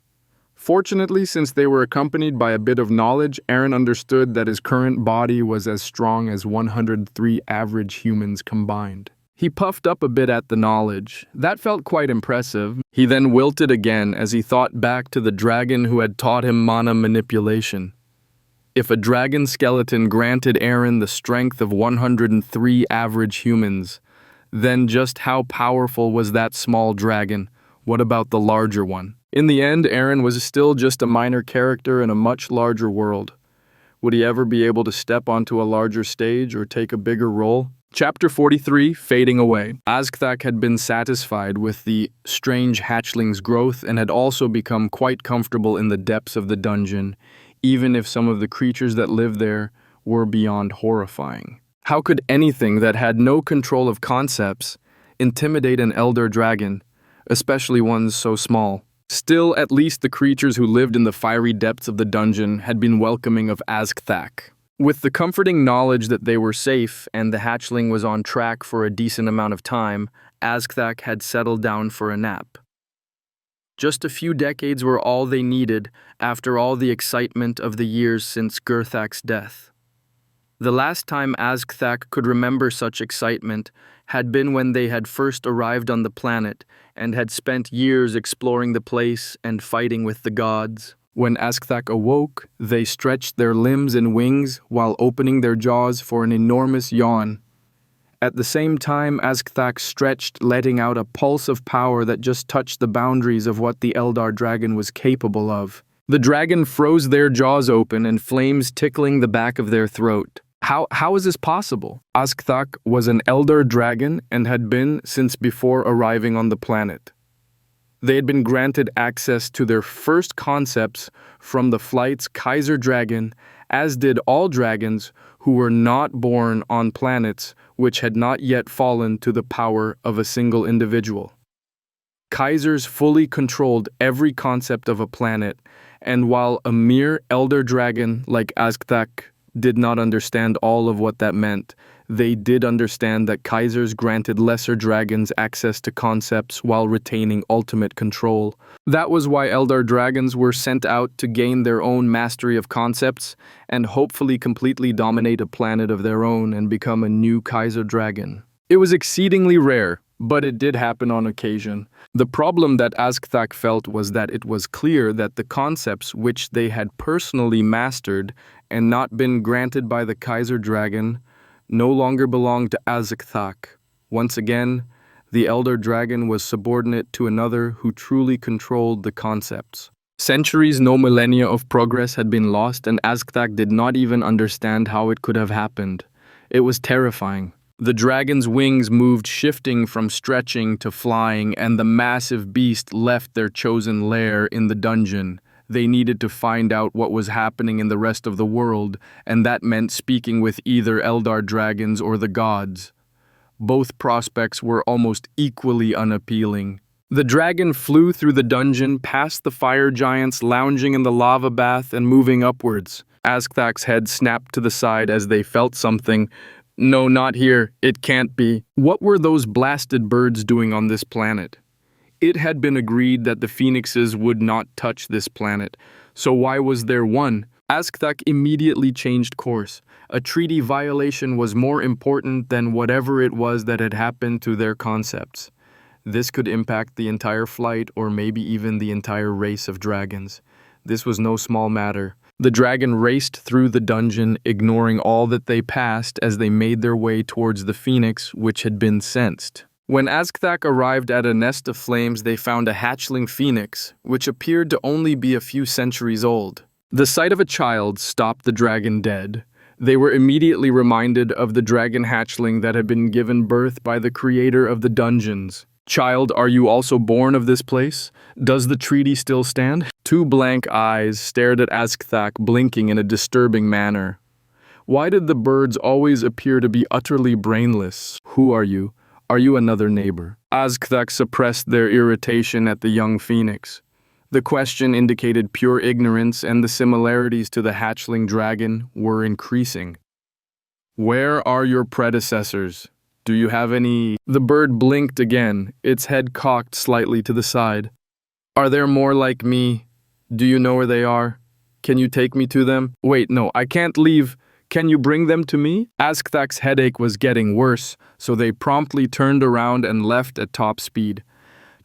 Fortunately, since they were accompanied by a bit of knowledge, Aaron understood that his current body was as strong as 103 average humans combined. He puffed up a bit at the knowledge. That felt quite impressive. He then wilted again as he thought back to the dragon who had taught him mana manipulation. If a dragon skeleton granted Aaron the strength of 103 average humans, then just how powerful was that small dragon? What about the larger one? In the end, Aaron was still just a minor character in a much larger world. Would he ever be able to step onto a larger stage or take a bigger role? Chapter 43, Fading Away. Azgthak had been satisfied with the strange hatchling's growth and had also become quite comfortable in the depths of the dungeon, even if some of the creatures that lived there were beyond horrifying. How could anything that had no control of concepts intimidate an elder dragon, especially ones so small? Still, at least the creatures who lived in the fiery depths of the dungeon had been welcoming of Azgthak. With the comforting knowledge that they were safe and the hatchling was on track for a decent amount of time, Azgthak had settled down for a nap. Just a few decades were all they needed after all the excitement of the years since Gurthak's death. The last time Azgthak could remember such excitement had been when they had first arrived on the planet and had spent years exploring the place and fighting with the gods. When Azgthak awoke, they stretched their limbs and wings while opening their jaws for an enormous yawn. At the same time, Azgthak stretched, letting out a pulse of power that just touched the boundaries of what the Eldar dragon was capable of. The dragon froze their jaws open and flames tickling the back of their throat. How is this possible? Azgthak was an Eldar dragon and had been since before arriving on the planet. They had been granted access to their first concepts from the flight's Kaiser dragon, as did all dragons who were not born on planets which had not yet fallen to the power of a single individual. Kaisers fully controlled every concept of a planet, and while a mere elder dragon like Azgthak did not understand all of what that meant, they did understand that Kaisers granted lesser dragons access to concepts while retaining ultimate control. That was why Eldar dragons were sent out to gain their own mastery of concepts and hopefully completely dominate a planet of their own and become a new Kaiser dragon. It was exceedingly rare, but it did happen on occasion. The problem that Azgthak felt was that it was clear that the concepts which they had personally mastered and not been granted by the Kaiser dragon no longer belonged to Azgthak. Once again, the Elder Dragon was subordinate to another who truly controlled the concepts. Centuries, no millennia of progress had been lost, and Azgthak did not even understand how it could have happened. It was terrifying. The dragon's wings moved, shifting from stretching to flying, and the massive beast left their chosen lair in the dungeon. They needed to find out what was happening in the rest of the world, and that meant speaking with either Eldar dragons or the gods. Both prospects were almost equally unappealing. The dragon flew through the dungeon, past the fire giants lounging in the lava bath and moving upwards. Azgthak's head snapped to the side as they felt something. No, not here. It can't be. What were those blasted birds doing on this planet? It had been agreed that the phoenixes would not touch this planet, so why was there one? Azgthak immediately changed course. A treaty violation was more important than whatever it was that had happened to their concepts. This could impact the entire flight or maybe even the entire race of dragons. This was no small matter. The dragon raced through the dungeon, ignoring all that they passed as they made their way towards the phoenix which had been sensed. When Azgthak arrived at a nest of flames, they found a hatchling phoenix, which appeared to only be a few centuries old. The sight of a child stopped the dragon dead. They were immediately reminded of the dragon hatchling that had been given birth by the creator of the dungeons. Child, are you also born of this place? Does the treaty still stand? Two blank eyes stared at Azgthak, blinking in a disturbing manner. Why did the birds always appear to be utterly brainless? Who are you? Are you another neighbor? Azgthak suppressed their irritation at the young phoenix. The question indicated pure ignorance, and the similarities to the hatchling dragon were increasing. Where are your predecessors? Do you have any? The bird blinked again, its head cocked slightly to the side. Are there more like me? Do you know where they are? Can you take me to them? Wait, no, I can't leave. Can you bring them to me? Azgthak's headache was getting worse, so they promptly turned around and left at top speed.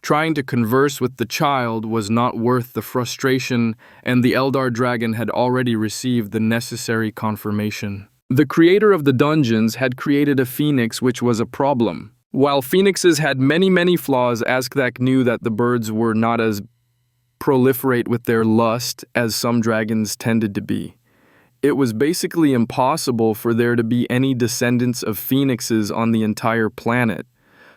Trying to converse with the child was not worth the frustration, and the Eldar dragon had already received the necessary confirmation. The creator of the dungeons had created a phoenix which was a problem. While phoenixes had many flaws, Azgthak knew that the birds were not as proliferate with their lust as some dragons tended to be. It was basically impossible for there to be any descendants of phoenixes on the entire planet.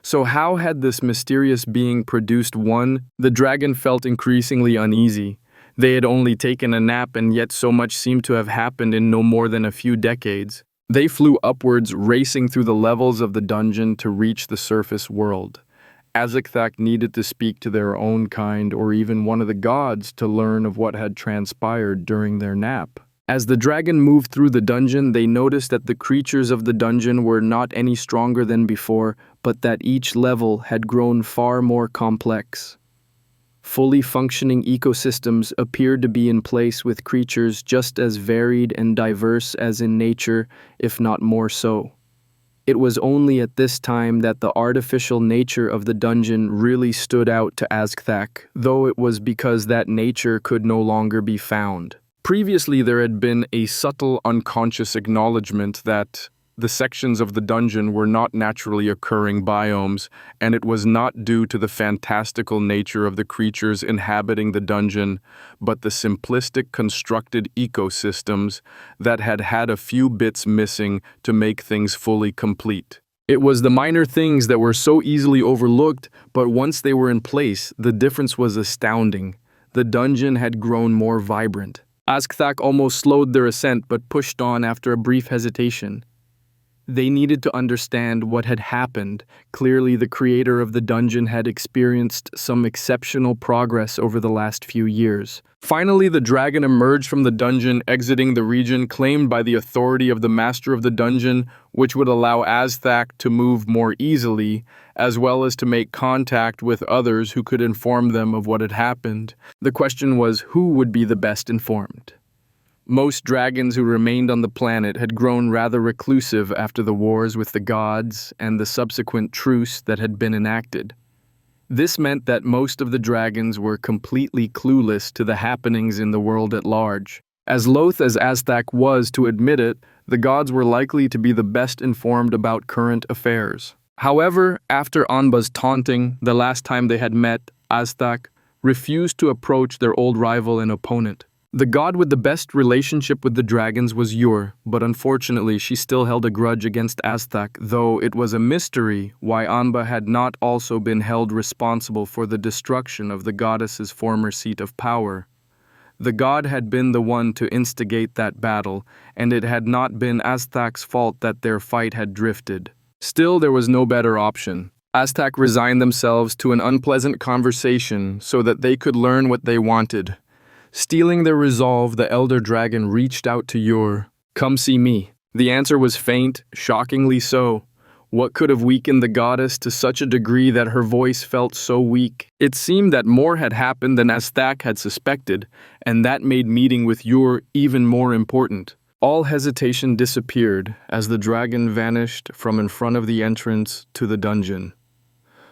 So how had this mysterious being produced one? The dragon felt increasingly uneasy. They had only taken a nap, and yet so much seemed to have happened in no more than a few decades. They flew upwards, racing through the levels of the dungeon to reach the surface world. Azgthak needed to speak to their own kind or even one of the gods to learn of what had transpired during their nap. As the dragon moved through the dungeon, they noticed that the creatures of the dungeon were not any stronger than before, but that each level had grown far more complex. Fully functioning ecosystems appeared to be in place with creatures just as varied and diverse as in nature, if not more so. It was only at this time that the artificial nature of the dungeon really stood out to Azkthak, though it was because that nature could no longer be found. Previously, there had been a subtle unconscious acknowledgement that the sections of the dungeon were not naturally occurring biomes, and it was not due to the fantastical nature of the creatures inhabiting the dungeon, but the simplistic constructed ecosystems that had had a few bits missing to make things fully complete. It was the minor things that were so easily overlooked, but once they were in place, the difference was astounding. The dungeon had grown more vibrant. Azkthak almost slowed their ascent but pushed on after a brief hesitation. They needed to understand what had happened. Clearly, the creator of the dungeon had experienced some exceptional progress over the last few years. Finally, the dragon emerged from the dungeon, exiting the region claimed by the authority of the master of the dungeon, which would allow Azkthak to move more easily, as well as to make contact with others who could inform them of what had happened. The question was, who would be the best informed? Most dragons who remained on the planet had grown rather reclusive after the wars with the gods and the subsequent truce that had been enacted. This meant that most of the dragons were completely clueless to the happenings in the world at large. As loath as Azkthak was to admit it, the gods were likely to be the best informed about current affairs. However, after Anba's taunting, the last time they had met, Azkthak refused to approach their old rival and opponent. The god with the best relationship with the dragons was Ur, but unfortunately she still held a grudge against Azkthak, though it was a mystery why Anba had not also been held responsible for the destruction of the goddess's former seat of power. The god had been the one to instigate that battle, and it had not been Azkthak's fault that their fight had drifted. Still, there was no better option. Azkthak resigned themselves to an unpleasant conversation so that they could learn what they wanted. Stealing their resolve, the elder dragon reached out to Ur. "Come see me." The answer was faint, shockingly so. What could have weakened the goddess to such a degree that her voice felt so weak? It seemed that more had happened than Azkthak had suspected, and that made meeting with Ur even more important. All hesitation disappeared as the dragon vanished from in front of the entrance to the dungeon.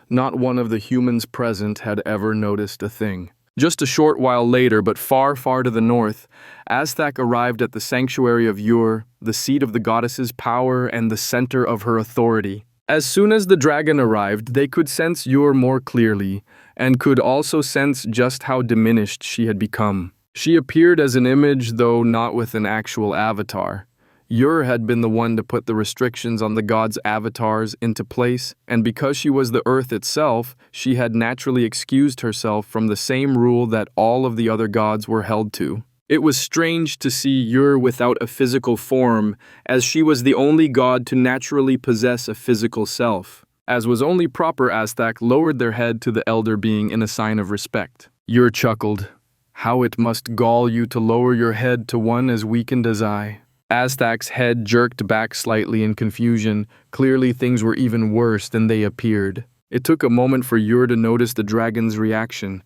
Not one of the humans present had ever noticed a thing. Just a short while later, but far, far to the north, Azkthak arrived at the sanctuary of Ur, the seat of the goddess's power and the center of her authority. As soon as the dragon arrived, they could sense Ur more clearly, and could also sense just how diminished she had become. She appeared as an image, though not with an actual avatar. Ur had been the one to put the restrictions on the gods' avatars into place, and because she was the earth itself, she had naturally excused herself from the same rule that all of the other gods were held to. It was strange to see Ur without a physical form, as she was the only god to naturally possess a physical self. As was only proper, Azkthak lowered their head to the elder being in a sign of respect. Ur chuckled. "How it must gall you to lower your head to one as weakened as I." Azkthak's head jerked back slightly in confusion. Clearly things were even worse than they appeared. It took a moment for Ur to notice the dragon's reaction.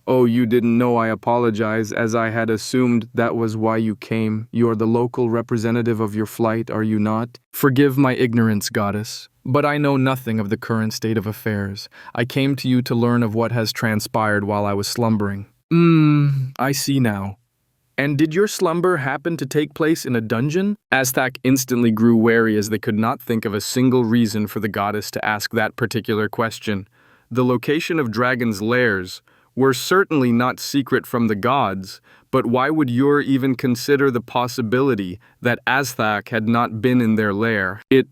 "Oh, you didn't know, I apologize, as I had assumed that was why you came. You are the local representative of your flight, are you not?" "Forgive my ignorance, goddess, but I know nothing of the current state of affairs. I came to you to learn of what has transpired while I was slumbering." I see now. "And did your slumber happen to take place in a dungeon?" Azkthak instantly grew wary as they could not think of a single reason for the goddess to ask that particular question. The location of dragons' lairs were certainly not secret from the gods, but why would Ur even consider the possibility that Azkthak had not been in their lair? It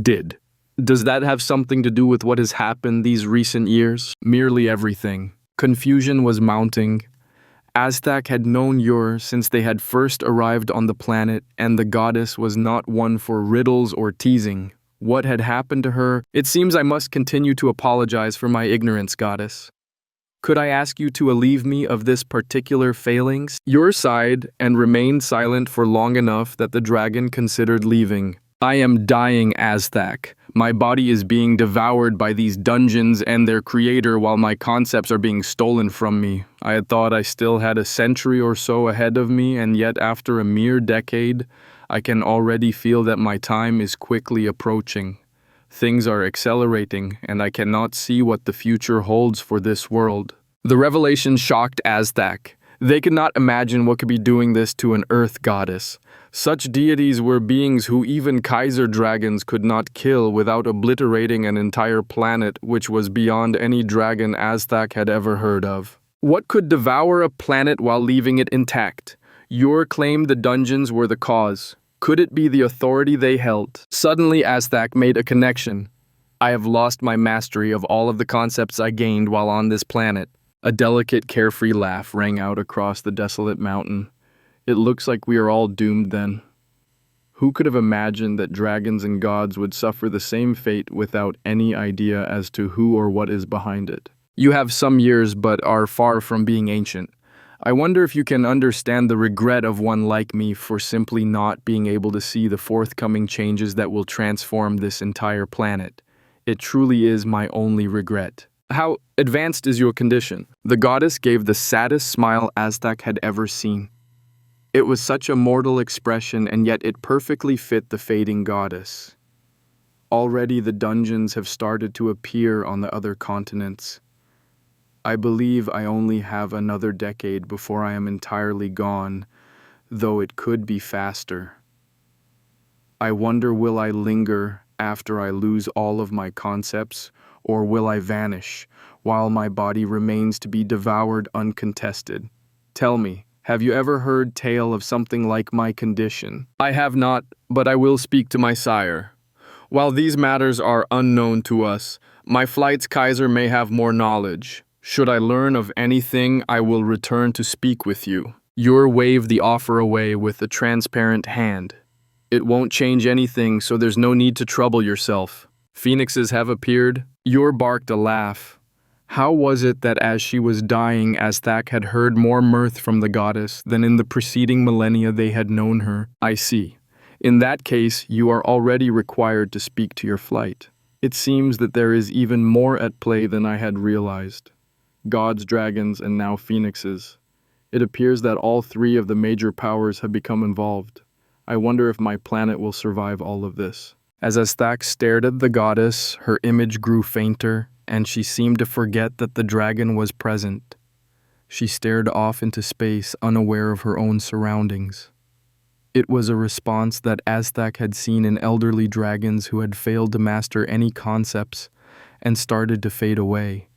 did. Does that have something to do with what has happened these recent years? Merely everything. Confusion was mounting. Azkthak had known Ur since they had first arrived on the planet, and the goddess was not one for riddles or teasing. What had happened to her? "It seems I must continue to apologize for my ignorance, goddess. Could I ask you to alleviate me of this particular failings?" Ur sighed and remained silent for long enough that the dragon considered leaving. I am dying, Aztec. My body is being devoured by these dungeons and their creator while my concepts are being stolen from me. I had thought I still had a century or so ahead of me, and yet after a mere decade, I can already feel that my time is quickly approaching. Things are accelerating, and I cannot see what the future holds for this world. The revelation shocked Aztec. They could not imagine what could be doing this to an earth goddess. Such deities were beings who even Kaiser dragons could not kill without obliterating an entire planet, which was beyond any dragon Aztec had ever heard of. What could devour a planet while leaving it intact? Yor claimed the dungeons were the cause. Could it be the authority they held? Suddenly Aztec made a connection. I have lost my mastery of all of the concepts I gained while on this planet. A delicate, carefree laugh rang out across the desolate mountain. It looks like we are all doomed then. Who could have imagined that dragons and gods would suffer the same fate without any idea as to who or what is behind it? You have some years but are far from being ancient. I wonder if you can understand the regret of one like me for simply not being able to see the forthcoming changes that will transform this entire planet. It truly is my only regret. How advanced is your condition? The goddess gave the saddest smile Aztec had ever seen. It was such a mortal expression, and yet it perfectly fit the fading goddess. Already the dungeons have started to appear on the other continents. I believe I only have another decade before I am entirely gone, though it could be faster. I wonder, will I linger after I lose all of my concepts, or will I vanish while my body remains to be devoured uncontested? Tell me, have you ever heard tale of something like my condition? I have not, but I will speak to my sire. While these matters are unknown to us, my flight's Kaiser may have more knowledge. Should I learn of anything, I will return to speak with you. Yor waved the offer away with a transparent hand. It won't change anything, so there's no need to trouble yourself. Phoenixes have appeared. Yor barked a laugh. How was it that as she was dying, Aztec had heard more mirth from the goddess than in the preceding millennia they had known her? I see. In that case, you are already required to speak to your flight. It seems that there is even more at play than I had realized. Gods, dragons, and now phoenixes. It appears that all three of the major powers have become involved. I wonder if my planet will survive all of this. As Aztec stared at the goddess, her image grew fainter, and she seemed to forget that the dragon was present. She stared off into space, unaware of her own surroundings. It was a response that Aztec had seen in elderly dragons who had failed to master any concepts and started to fade away.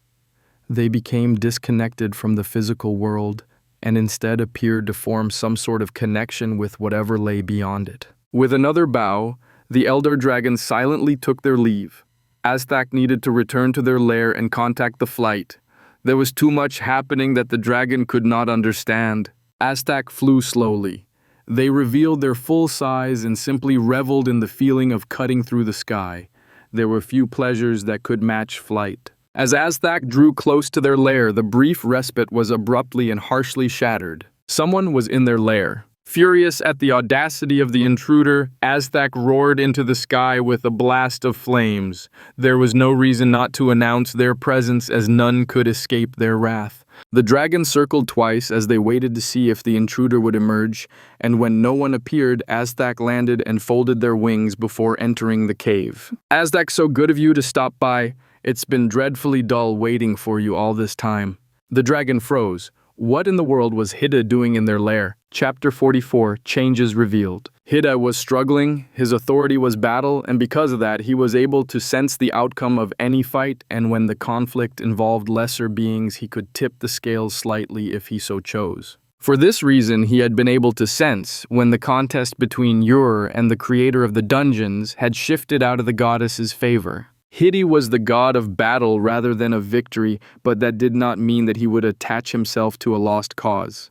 They became disconnected from the physical world and instead appeared to form some sort of connection with whatever lay beyond it. With another bow, the elder dragons silently took their leave. Aztec needed to return to their lair and contact the flight. There was too much happening that the dragon could not understand. Aztec flew slowly. They revealed their full size and simply reveled in the feeling of cutting through the sky. There were few pleasures that could match flight. As Aztec drew close to their lair, the brief respite was abruptly and harshly shattered. Someone was in their lair. Furious at the audacity of the intruder, Aztec roared into the sky with a blast of flames. There was no reason not to announce their presence, as none could escape their wrath. The dragon circled twice as they waited to see if the intruder would emerge, and when no one appeared, Aztec landed and folded their wings before entering the cave. Aztec, so good of you to stop by. It's been dreadfully dull waiting for you all this time. The dragon froze. What in the world was Hidden doing in their lair? Chapter 44, Changes Revealed. Hidden was struggling, his authority was battle, and because of that, he was able to sense the outcome of any fight, and when the conflict involved lesser beings, he could tip the scales slightly if he so chose. For this reason, he had been able to sense when the contest between Yor and the creator of the dungeons had shifted out of the goddess's favor. Hidden was the god of battle rather than of victory, but that did not mean that he would attach himself to a lost cause.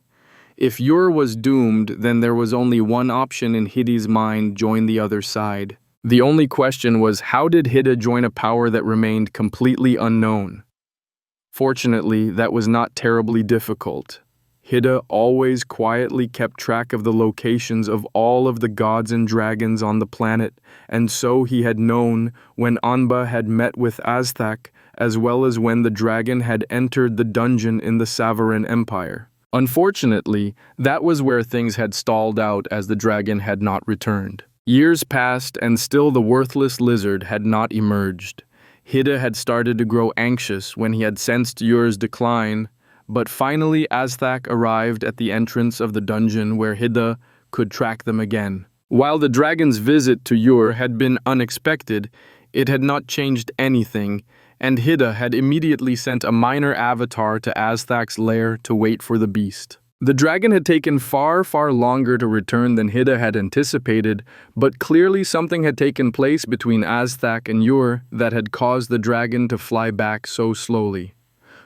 If Yor was doomed, then there was only one option in Hidden's mind: join the other side. The only question was, how did Hidden join a power that remained completely unknown? Fortunately, that was not terribly difficult. Hida always quietly kept track of the locations of all of the gods and dragons on the planet, and so he had known when Anba had met with Aztec, as well as when the dragon had entered the dungeon in the Savaran Empire. Unfortunately, that was where things had stalled out as the dragon had not returned. Years passed and still the worthless lizard had not emerged. Hida had started to grow anxious when he had sensed Yur's decline, but finally Aztec arrived at the entrance of the dungeon where Hida could track them again. While the dragon's visit to Yur had been unexpected, it had not changed anything, and Hida had immediately sent a minor avatar to Aztec's lair to wait for the beast. The dragon had taken far longer to return than Hida had anticipated, but clearly something had taken place between Aztec and Yur that had caused the dragon to fly back so slowly.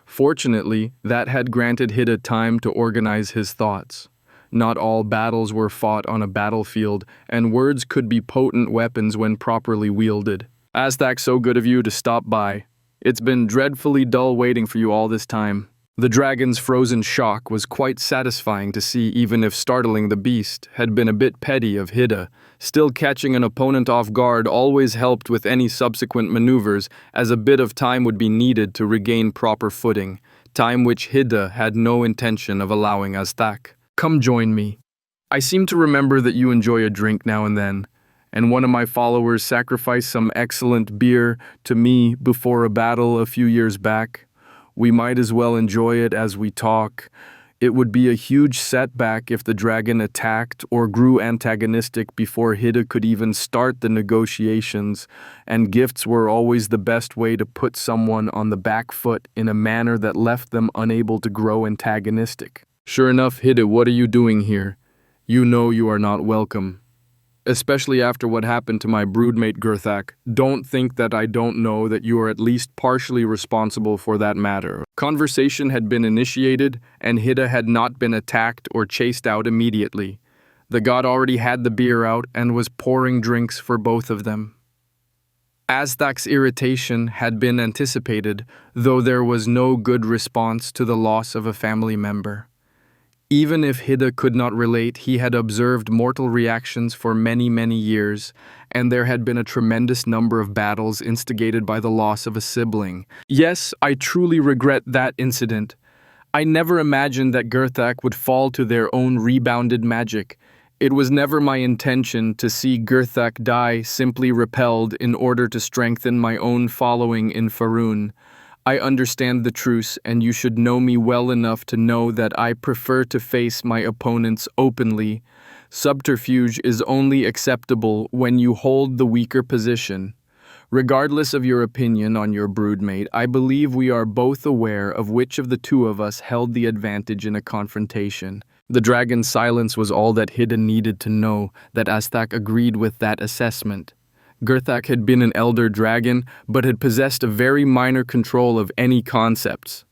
Fortunately, that had granted Hida time to organize his thoughts. Not all battles were fought on a battlefield, and words could be potent weapons when properly wielded. Aztec, so good of you to stop by. It's been dreadfully dull waiting for you all this time. The dragon's frozen shock was quite satisfying to see, even if startling the beast had been a bit petty of Hida. Still, catching an opponent off guard always helped with any subsequent maneuvers, as a bit of time would be needed to regain proper footing, time which Hida had no intention of allowing Aztec. Come join me. I seem to remember that you enjoy a drink now and then, and one of my followers sacrificed some excellent beer to me before a battle a few years back. We might as well enjoy it as we talk. It would be a huge setback if the dragon attacked or grew antagonistic before Hida could even start the negotiations, and gifts were always the best way to put someone on the back foot in a manner that left them unable to grow antagonistic. Sure enough, Hida, what are you doing here? You know you are not welcome. Especially after what happened to my broodmate Gerthak. Don't think that I don't know that you are at least partially responsible for that matter. Conversation had been initiated, and Hida had not been attacked or chased out immediately. The god already had the beer out and was pouring drinks for both of them. Aztec's irritation had been anticipated, though there was no good response to the loss of a family member. Even if Hida could not relate, he had observed mortal reactions for many years, and there had been a tremendous number of battles instigated by the loss of a sibling. Yes, I truly regret that incident. I never imagined that Gerthak would fall to their own rebounded magic. It was never my intention to see Gerthak die simply repelled in order to strengthen my own following in Faerun. I understand the truce, and you should know me well enough to know that I prefer to face my opponents openly. Subterfuge is only acceptable when you hold the weaker position. Regardless of your opinion on your broodmate, I believe we are both aware of which of the two of us held the advantage in a confrontation. The dragon's silence was all that Hida needed to know that Aztec agreed with that assessment. Gerthak had been an elder dragon, but had possessed a very minor control of any concepts.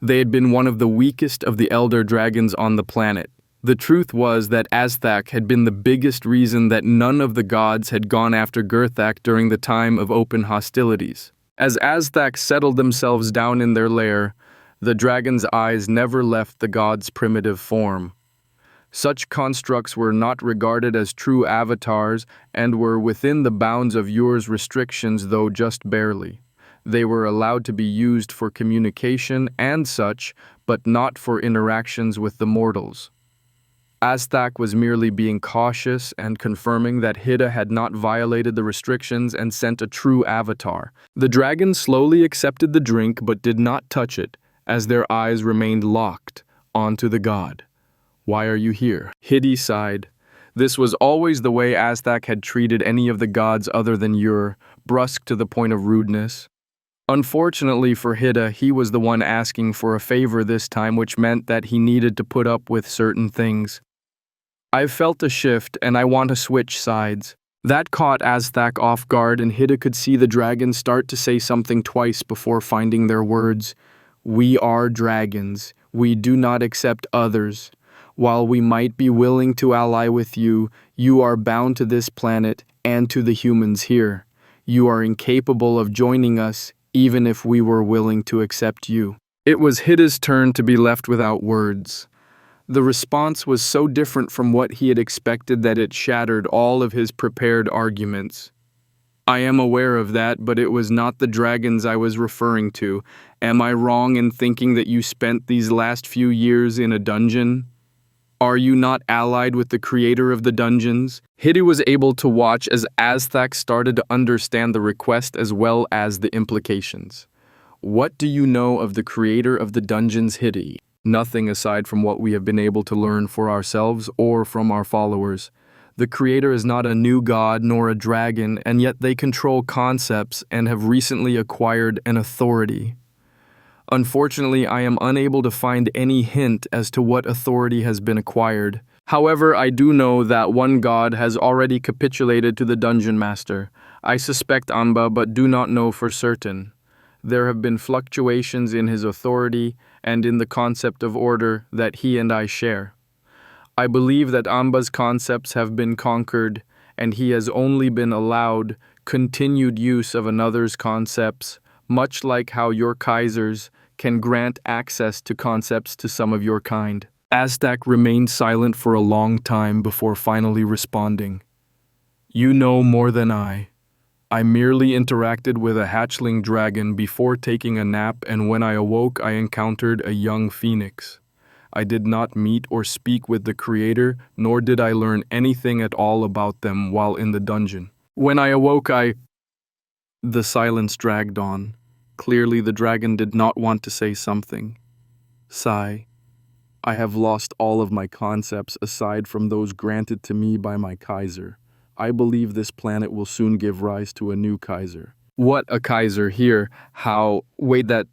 They had been one of the weakest of the elder dragons on the planet. The truth was that Aztec had been the biggest reason that none of the gods had gone after Gerthak during the time of open hostilities. As Aztec settled themselves down in their lair, the dragon's eyes never left the god's primitive form. Such constructs were not regarded as true avatars and were within the bounds of Yur's restrictions, though just barely. They were allowed to be used for communication and such, but not for interactions with the mortals. Aztec was merely being cautious and confirming that Hida had not violated the restrictions and sent a true avatar. The dragon slowly accepted the drink but did not touch it, as their eyes remained locked onto the god. Why are you here? Hida sighed. This was always the way Aztec had treated any of the gods other than Yur, brusque to the point of rudeness. Unfortunately for Hida, he was the one asking for a favor this time, which meant that he needed to put up with certain things. I've felt a shift, and I want to switch sides. That caught Aztec off guard, and Hida could see the dragon start to say something twice before finding their words. We are dragons. We do not accept others. While we might be willing to ally with you, you are bound to this planet and to the humans here. You are incapable of joining us, even if we were willing to accept you. It was Hida's turn to be left without words. The response was so different from what he had expected that it shattered all of his prepared arguments. I am aware of that, but it was not the dragons I was referring to. Am I wrong in thinking that you spent these last few years in a dungeon? Are you not allied with the creator of the dungeons? Hidde was able to watch as Azthak started to understand the request as well as the implications. What do you know of the creator of the dungeons, Hidde? Nothing aside from what we have been able to learn for ourselves or from our followers. The creator is not a new god nor a dragon, and yet they control concepts and have recently acquired an authority. Unfortunately, I am unable to find any hint as to what authority has been acquired. However, I do know that one god has already capitulated to the dungeon master. I suspect Amba, but do not know for certain. There have been fluctuations in his authority and in the concept of order that he and I share. I believe that Amba's concepts have been conquered, and he has only been allowed continued use of another's concepts, much like how your Kaisers can grant access to concepts to some of your kind. Azthak remained silent for a long time before finally responding. You know more than I. I merely interacted with a hatchling dragon before taking a nap, and when I awoke I encountered a young phoenix. I did not meet or speak with the creator, nor did I learn anything at all about them while in the dungeon. When I awoke The silence dragged on. Clearly the dragon did not want to say something. Sigh. I have lost all of my concepts aside from those granted to me by my Kaiser. I believe this planet will soon give rise to a new Kaiser. What a Kaiser here? How? Wait, that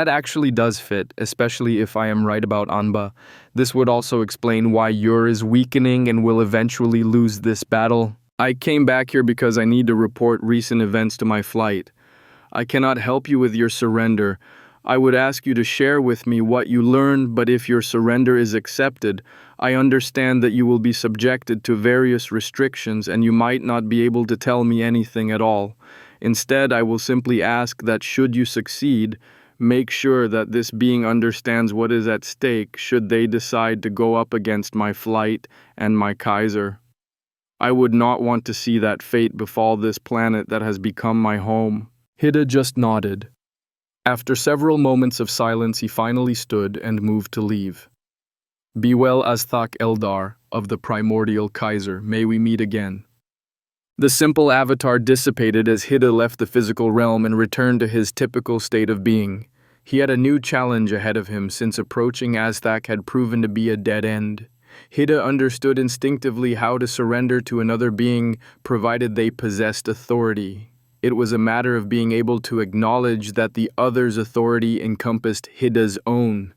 actually does fit, especially if I am right about Anba. This would also explain why Ur is weakening and will eventually lose this battle. I came back here because I need to report recent events to my flight. I cannot help you with your surrender. I would ask you to share with me what you learned, but if your surrender is accepted, I understand that you will be subjected to various restrictions and you might not be able to tell me anything at all. Instead, I will simply ask that should you succeed, make sure that this being understands what is at stake should they decide to go up against my flight and my Kaiser. I would not want to see that fate befall this planet that has become my home. Hidde just nodded. After several moments of silence, he finally stood and moved to leave. Be well, Azthak Eldar, of the primordial Kaiser. May we meet again. The simple avatar dissipated as Hidde left the physical realm and returned to his typical state of being. He had a new challenge ahead of him since approaching Azthak had proven to be a dead end. Hidde understood instinctively how to surrender to another being provided they possessed authority. It was a matter of being able to acknowledge that the other's authority encompassed Hidde's own.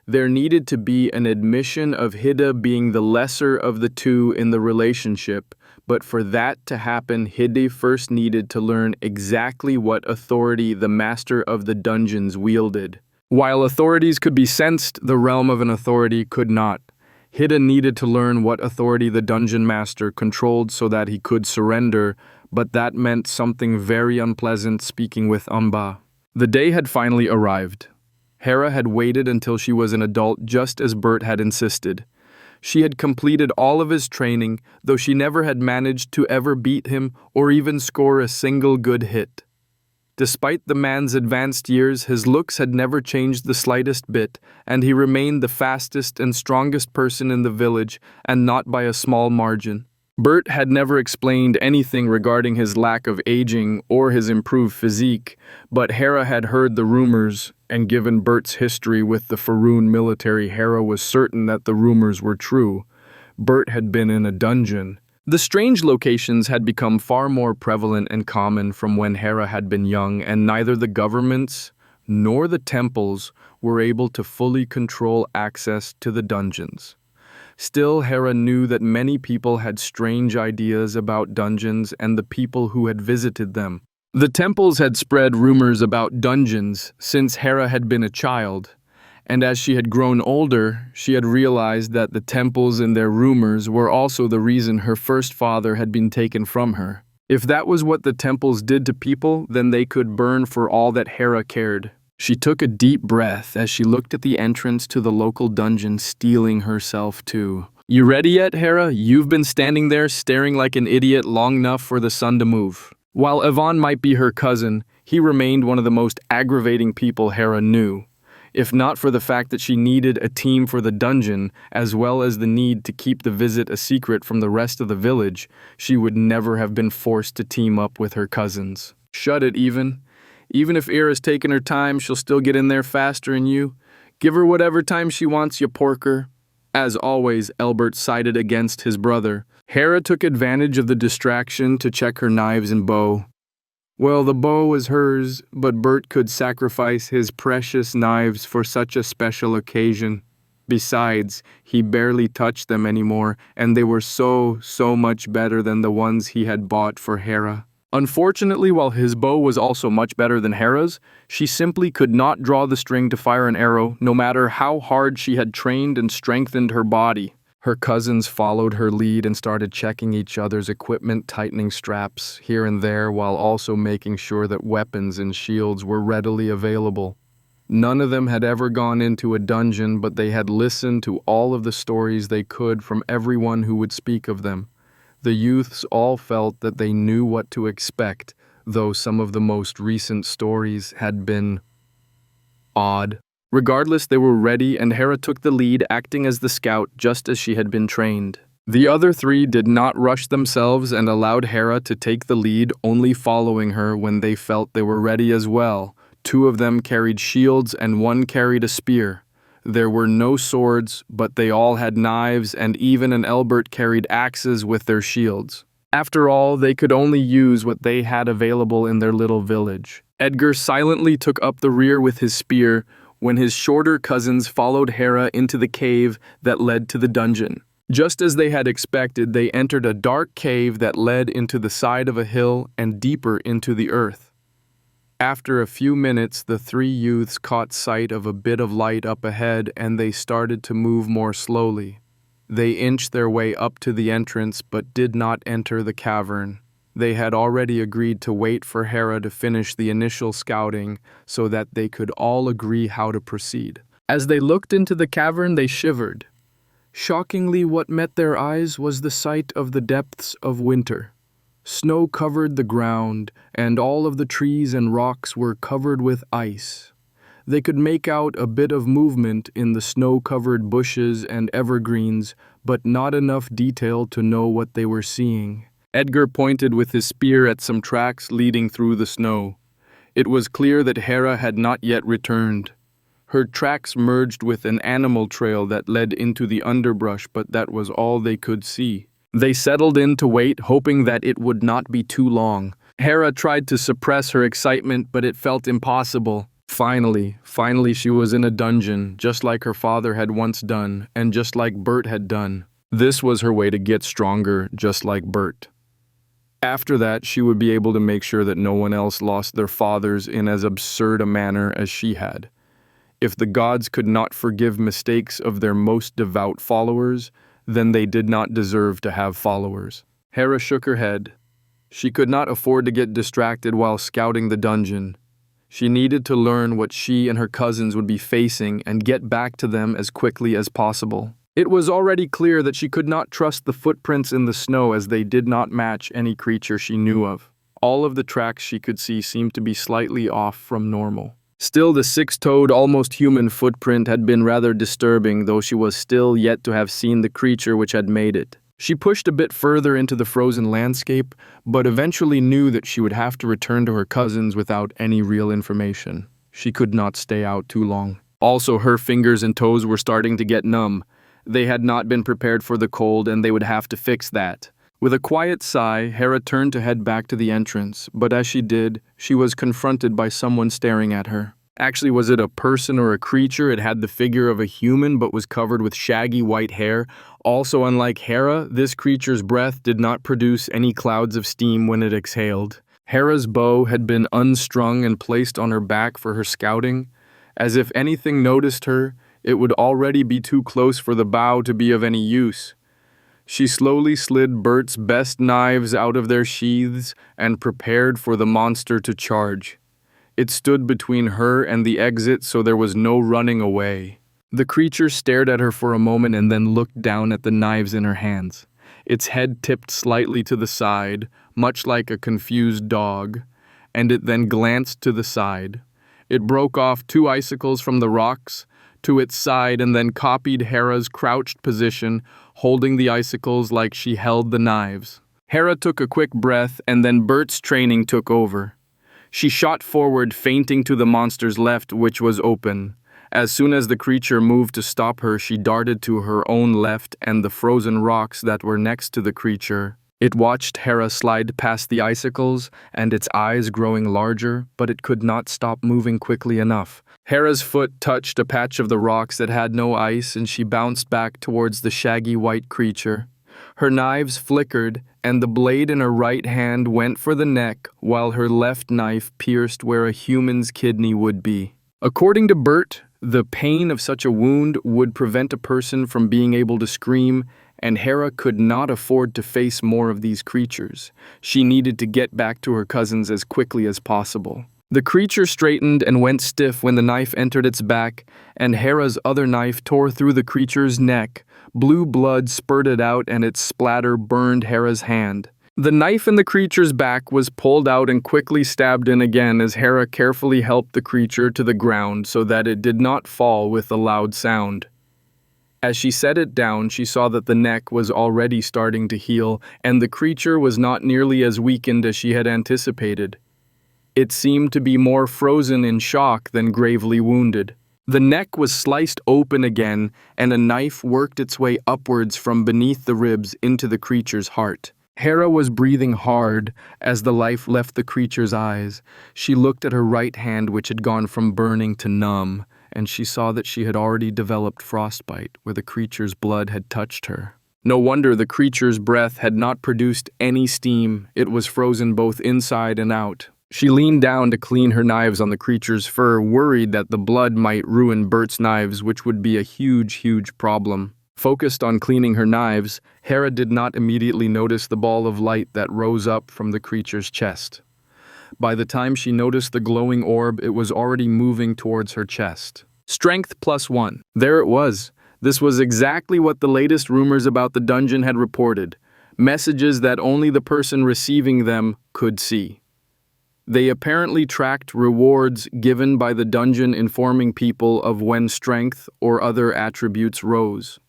There needed to be an admission of Hidde being the lesser of the two in the relationship, but for that to happen, Hidde first needed to learn exactly what authority the master of the dungeons wielded. While authorities could be sensed, the realm of an authority could not. Hidde needed to learn what authority the dungeon master controlled so that he could surrender, but that meant something very unpleasant speaking with Amba. The day had finally arrived. Hera had waited until she was an adult just as Bert had insisted. She had completed all of his training, though she never had managed to ever beat him or even score a single good hit. Despite the man's advanced years, his looks had never changed the slightest bit, and he remained the fastest and strongest person in the village, and not by a small margin. Bert had never explained anything regarding his lack of aging or his improved physique, but Hera had heard the rumors, and given Bert's history with the Faroon military, Hera was certain that the rumors were true. Bert had been in a dungeon. The strange locations had become far more prevalent and common from when Hera had been young, and neither the governments nor the temples were able to fully control access to the dungeons. Still, Hera knew that many people had strange ideas about dungeons and the people who had visited them. The temples had spread rumors about dungeons since Hera had been a child, and as she had grown older, she had realized that the temples and their rumors were also the reason her first father had been taken from her. If that was what the temples did to people, then they could burn for all that Hera cared. She took a deep breath as she looked at the entrance to the local dungeon, steeling herself to. You ready yet, Hera? You've been standing there staring like an idiot long enough for the sun to move. While Yvonne might be her cousin, he remained one of the most aggravating people Hera knew. If not for the fact that she needed a team for the dungeon, as well as the need to keep the visit a secret from the rest of the village, she would never have been forced to team up with her cousins. Shut it, even. Even if Ira's taken her time, she'll still get in there faster than you. Give her whatever time she wants, you porker. As always, Elbert sided against his brother. Hera took advantage of the distraction to check her knives and bow. Well, the bow was hers, but Bert could sacrifice his precious knives for such a special occasion. Besides, he barely touched them anymore, and they were so much better than the ones he had bought for Hera. Unfortunately, while his bow was also much better than Hera's, she simply could not draw the string to fire an arrow, no matter how hard she had trained and strengthened her body. Her cousins followed her lead and started checking each other's equipment, tightening straps here and there while also making sure that weapons and shields were readily available. None of them had ever gone into a dungeon, but they had listened to all of the stories they could from everyone who would speak of them. The youths all felt that they knew what to expect, though some of the most recent stories had been odd. Regardless, they were ready, and Hera took the lead, acting as the scout just as she had been trained. The other three did not rush themselves and allowed Hera to take the lead, only following her when they felt they were ready as well. Two of them carried shields and one carried a spear. There were no swords, but they all had knives, and even an Elbert carried axes with their shields. After all, they could only use what they had available in their little village. Edgar silently took up the rear with his spear, when his shorter cousins followed Hera into the cave that led to the dungeon. Just as they had expected, they entered a dark cave that led into the side of a hill and deeper into the earth. After a few minutes, the three youths caught sight of a bit of light up ahead, and they started to move more slowly. They inched their way up to the entrance but did not enter the cavern. They had already agreed to wait for Hera to finish the initial scouting so that they could all agree how to proceed. As they looked into the cavern, they shivered. Shockingly, what met their eyes was the sight of the depths of winter. Snow covered the ground, and all of the trees and rocks were covered with ice. They could make out a bit of movement in the snow-covered bushes and evergreens, but not enough detail to know what they were seeing. Edgar pointed with his spear at some tracks leading through the snow. It was clear that Hera had not yet returned. Her tracks merged with an animal trail that led into the underbrush, but that was all they could see. They settled in to wait, hoping that it would not be too long. Hera tried to suppress her excitement, but it felt impossible. Finally she was in a dungeon, just like her father had once done, and just like Bert had done. This was her way to get stronger, just like Bert. After that, she would be able to make sure that no one else lost their fathers in as absurd a manner as she had. If the gods could not forgive mistakes of their most devout followers, then they did not deserve to have followers. Hera shook her head. She could not afford to get distracted while scouting the dungeon. She needed to learn what she and her cousins would be facing and get back to them as quickly as possible. It was already clear that she could not trust the footprints in the snow, as they did not match any creature she knew of. All of the tracks she could see seemed to be slightly off from normal. Still, the six-toed, almost human footprint had been rather disturbing, though she was still yet to have seen the creature which had made it. She pushed a bit further into the frozen landscape, but eventually knew that she would have to return to her cousins without any real information. She could not stay out too long. Also, her fingers and toes were starting to get numb. They had not been prepared for the cold, and they would have to fix that. With a quiet sigh, Hera turned to head back to the entrance, but as she did, she was confronted by someone staring at her. Actually, was it a person or a creature? It had the figure of a human, but was covered with shaggy white hair. Also, unlike Hera, this creature's breath did not produce any clouds of steam when it exhaled. Hera's bow had been unstrung and placed on her back for her scouting. As if anything noticed her, it would already be too close for the bow to be of any use. She slowly slid Bert's best knives out of their sheaths and prepared for the monster to charge. It stood between her and the exit, so there was no running away. The creature stared at her for a moment and then looked down at the knives in her hands. Its head tipped slightly to the side, much like a confused dog, and it then glanced to the side. It broke off 2 icicles from the rocks to its side and then copied Hera's crouched position, holding the icicles like she held the knives. Hera took a quick breath, and then Bert's training took over. She shot forward, feinting to the monster's left, which was open. As soon as the creature moved to stop her, she darted to her own left and the frozen rocks that were next to the creature. It watched Hera slide past the icicles, and its eyes growing larger, but it could not stop moving quickly enough. Hera's foot touched a patch of the rocks that had no ice, and she bounced back towards the shaggy white creature. Her knives flickered, and the blade in her right hand went for the neck, while her left knife pierced where a human's kidney would be. According to Bert, the pain of such a wound would prevent a person from being able to scream, and Hera could not afford to face more of these creatures. She needed to get back to her cousins as quickly as possible. The creature straightened and went stiff when the knife entered its back, and Hera's other knife tore through the creature's neck. Blue blood spurted out, and its splatter burned Hera's hand. The knife in the creature's back was pulled out and quickly stabbed in again as Hera carefully helped the creature to the ground so that it did not fall with a loud sound. As she set it down, she saw that the neck was already starting to heal, and the creature was not nearly as weakened as she had anticipated. It seemed to be more frozen in shock than gravely wounded. The neck was sliced open again, and a knife worked its way upwards from beneath the ribs into the creature's heart. Hera was breathing hard as the life left the creature's eyes. She looked at her right hand, which had gone from burning to numb, and she saw that she had already developed frostbite where the creature's blood had touched her. No wonder the creature's breath had not produced any steam. It was frozen both inside and out. She leaned down to clean her knives on the creature's fur, worried that the blood might ruin Bert's knives, which would be a huge problem. Focused on cleaning her knives, Hera did not immediately notice the ball of light that rose up from the creature's chest. By the time she noticed the glowing orb, it was already moving towards her chest. Strength +1. There it was. This was exactly what the latest rumors about the dungeon had reported. Messages that only the person receiving them could see. They apparently tracked rewards given by the dungeon, informing people of when strength or other attributes rose.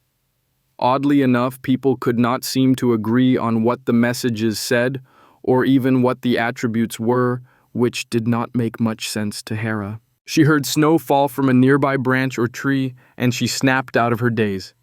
Oddly enough, people could not seem to agree on what the messages said, or even what the attributes were, which did not make much sense to Hera. She heard snow fall from a nearby branch or tree, and she snapped out of her daze.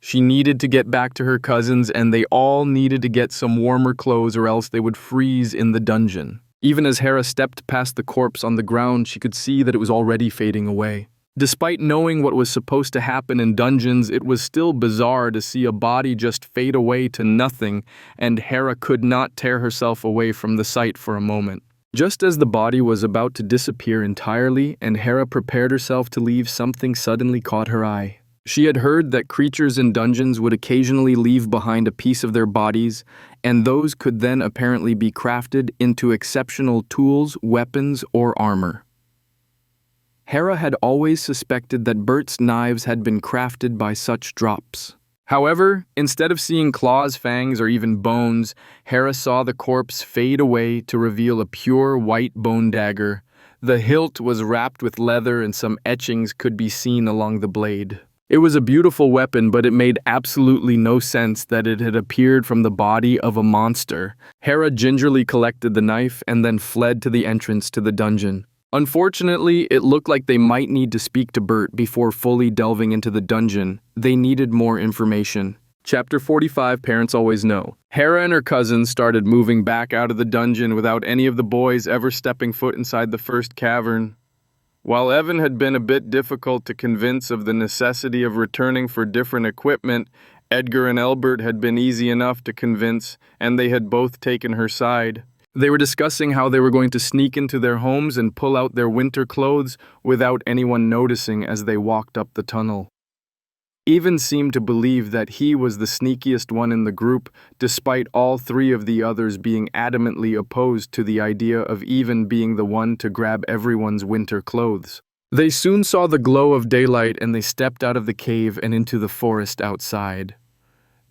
She needed to get back to her cousins, and they all needed to get some warmer clothes or else they would freeze in the dungeon. Even as Hera stepped past the corpse on the ground, she could see that it was already fading away. Despite knowing what was supposed to happen in dungeons, it was still bizarre to see a body just fade away to nothing, and Hera could not tear herself away from the sight for a moment. Just as the body was about to disappear entirely and Hera prepared herself to leave, something suddenly caught her eye. She had heard that creatures in dungeons would occasionally leave behind a piece of their bodies, and those could then apparently be crafted into exceptional tools, weapons, or armor. Hera had always suspected that Bert's knives had been crafted by such drops. However, instead of seeing claws, fangs, or even bones, Hera saw the corpse fade away to reveal a pure white bone dagger. The hilt was wrapped with leather and some etchings could be seen along the blade. It was a beautiful weapon, but it made absolutely no sense that it had appeared from the body of a monster. Hera gingerly collected the knife and then fled to the entrance to the dungeon. Unfortunately, it looked like they might need to speak to Bert before fully delving into the dungeon. They needed more information. Chapter 45, Parents Always Know. Hera and her cousins started moving back out of the dungeon without any of the boys ever stepping foot inside the first cavern. While Evan had been a bit difficult to convince of the necessity of returning for different equipment, Edgar and Elbert had been easy enough to convince, and they had both taken her side. They were discussing how they were going to sneak into their homes and pull out their winter clothes without anyone noticing as they walked up the tunnel. even seemed to believe that he was the sneakiest one in the group, despite all three of the others being adamantly opposed to the idea of even being the one to grab everyone's winter clothes. They soon saw the glow of daylight and they stepped out of the cave and into the forest outside.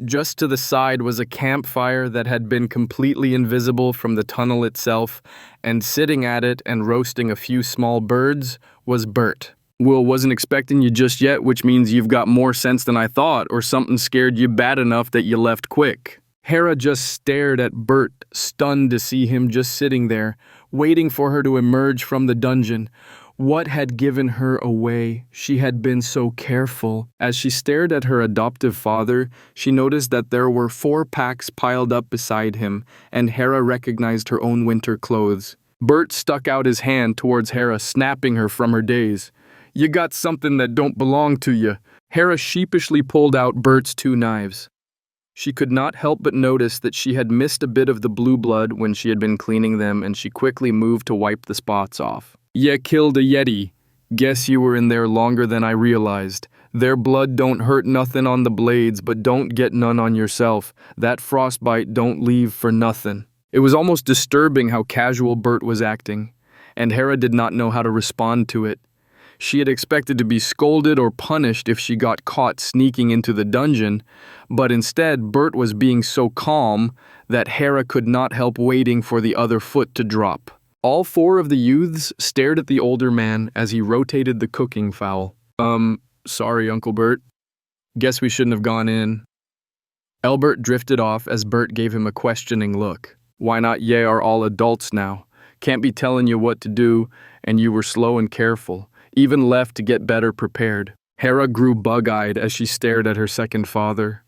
Just to the side was a campfire that had been completely invisible from the tunnel itself, and sitting at it and roasting a few small birds was Bert. "Well, wasn't expecting you just yet, which means you've got more sense than I thought, or something scared you bad enough that you left quick." Hera just stared at Bert, stunned to see him just sitting there, waiting for her to emerge from the dungeon. What had given her away? She had been so careful. As she stared at her adoptive father, she noticed that there were 4 packs piled up beside him, and Hera recognized her own winter clothes. Bert stuck out his hand towards Hera, snapping her from her daze. "You got something that don't belong to you." Hera sheepishly pulled out Bert's 2 knives. She could not help but notice that she had missed a bit of the blue blood when she had been cleaning them, and she quickly moved to wipe the spots off. "Ya killed a Yeti. Guess you were in there longer than I realized. Their blood don't hurt nothing on the blades, but don't get none on yourself. That frostbite don't leave for nothing." It was almost disturbing how casual Bert was acting, and Hera did not know how to respond to it. She had expected to be scolded or punished if she got caught sneaking into the dungeon, but instead Bert was being so calm that Hera could not help waiting for the other foot to drop. All 4 of the youths stared at the older man as he rotated the cooking fowl. Sorry, Uncle Bert. Guess we shouldn't have gone in." Elbert drifted off as Bert gave him a questioning look. "Why not? Ye are all adults now. Can't be telling you what to do, and you were slow and careful. Even left to get better prepared." Hera grew bug-eyed as she stared at her second father.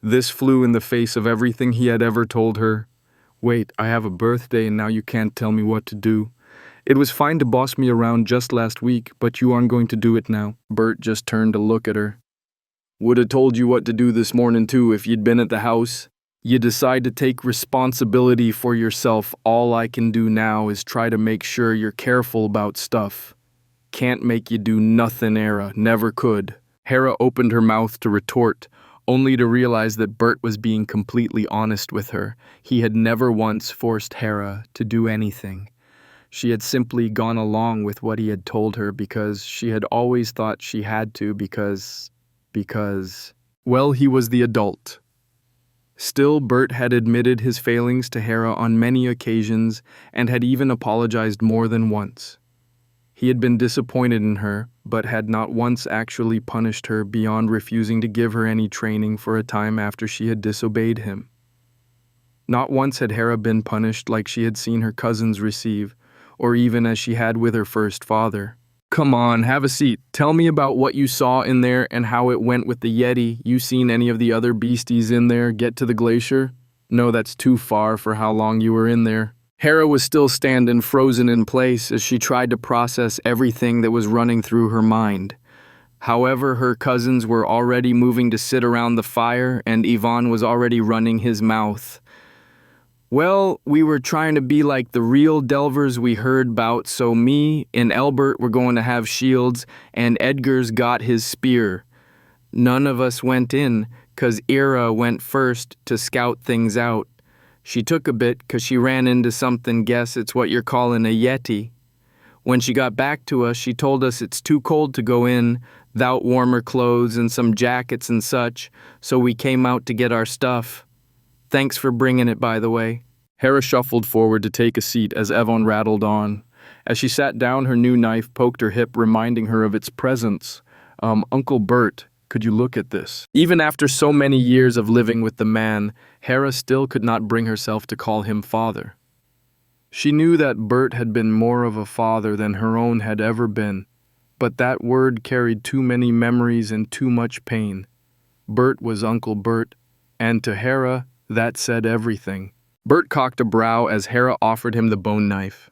This flew in the face of everything he had ever told her. "Wait, I have a birthday and now you can't tell me what to do. It was fine to boss me around just last week, but you aren't going to do it now." Bert just turned to look at her. "Would have told you what to do this morning too if you'd been at the house. You decide to take responsibility for yourself. All I can do now is try to make sure you're careful about stuff. Can't make you do nothing, Hera. Never could." Hera opened her mouth to retort, only to realize that Bert was being completely honest with her. He had never once forced Hera to do anything. She had simply gone along with what he had told her because she had always thought she had to because, well, he was the adult. Still, Bert had admitted his failings to Hera on many occasions and had even apologized more than once. He had been disappointed in her, but had not once actually punished her beyond refusing to give her any training for a time after she had disobeyed him. Not once had Hera been punished like she had seen her cousins receive, or even as she had with her first father. "Come on, have a seat. Tell me about what you saw in there and how it went with the Yeti. You seen any of the other beasties in there get to the glacier?" "No, that's too far for how long you were in there." Hera was still standing frozen in place as she tried to process everything that was running through her mind. However, her cousins were already moving to sit around the fire, and Ivan was already running his mouth. "Well, we were trying to be like the real delvers we heard about, so me and Elbert were going to have shields, and Edgar's got his spear. None of us went in, 'cause Ira went first to scout things out. She took a bit 'cause she ran into something, guess it's what you're calling a Yeti. When she got back to us, she told us it's too cold to go in, without warmer clothes and some jackets and such, so we came out to get our stuff. Thanks for bringing it, by the way." Hera shuffled forward to take a seat as Evon rattled on. As she sat down, her new knife poked her hip, reminding her of its presence. Uncle Bert, could you look at this?" Even after so many years of living with the man, Hera still could not bring herself to call him father. She knew that Bert had been more of a father than her own had ever been, but that word carried too many memories and too much pain. Bert was Uncle Bert, and to Hera, that said everything. Bert cocked a brow as Hera offered him the bone knife.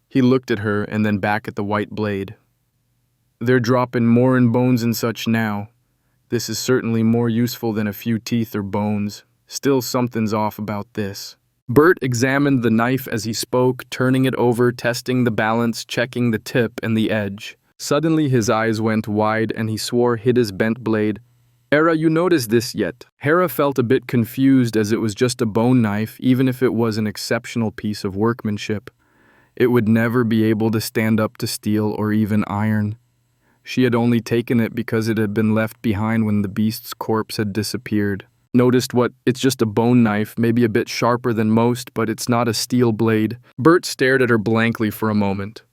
He looked at her and then back at the white blade. "They're dropping more in bones and such now. This is certainly more useful than a few teeth or bones. Still, something's off about this." Bert examined the knife as he spoke, turning it over, testing the balance, checking the tip and the edge. Suddenly his eyes went wide and he swore hit his bent blade. Hera, you noticed this yet? Hera felt a bit confused as it was just a bone knife, even if it was an exceptional piece of workmanship. It would never be able to stand up to steel or even iron. She had only taken it because it had been left behind when the beast's corpse had disappeared. Noticed what? It's just a bone knife, maybe a bit sharper than most, but it's not a steel blade. Bert stared at her blankly for a moment.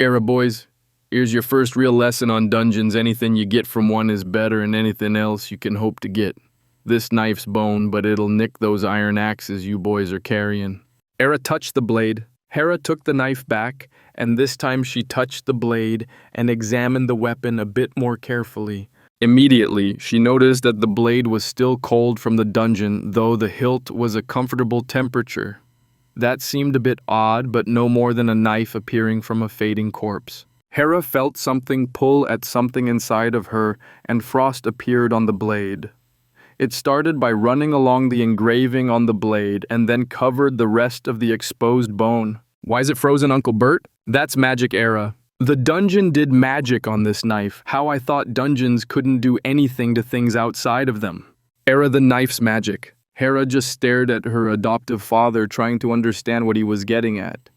Hera, boys, here's your first real lesson on dungeons. Anything you get from one is better than anything else you can hope to get. This knife's bone, but it'll nick those iron axes you boys are carrying. Hera touched the blade. Hera took the knife back, and this time she touched the blade and examined the weapon a bit more carefully. Immediately, she noticed that the blade was still cold from the dungeon, though the hilt was a comfortable temperature. That seemed a bit odd, but no more than a knife appearing from a fading corpse. Hera felt something pull at something inside of her, and frost appeared on the blade. It started by running along the engraving on the blade and then covered the rest of the exposed bone. Why is it frozen, Uncle Bert? That's magic, Hera. The dungeon did magic on this knife. How I thought dungeons couldn't do anything to things outside of them. Hera, the knife's magic. Hera just stared at her adoptive father, trying to understand what he was getting at.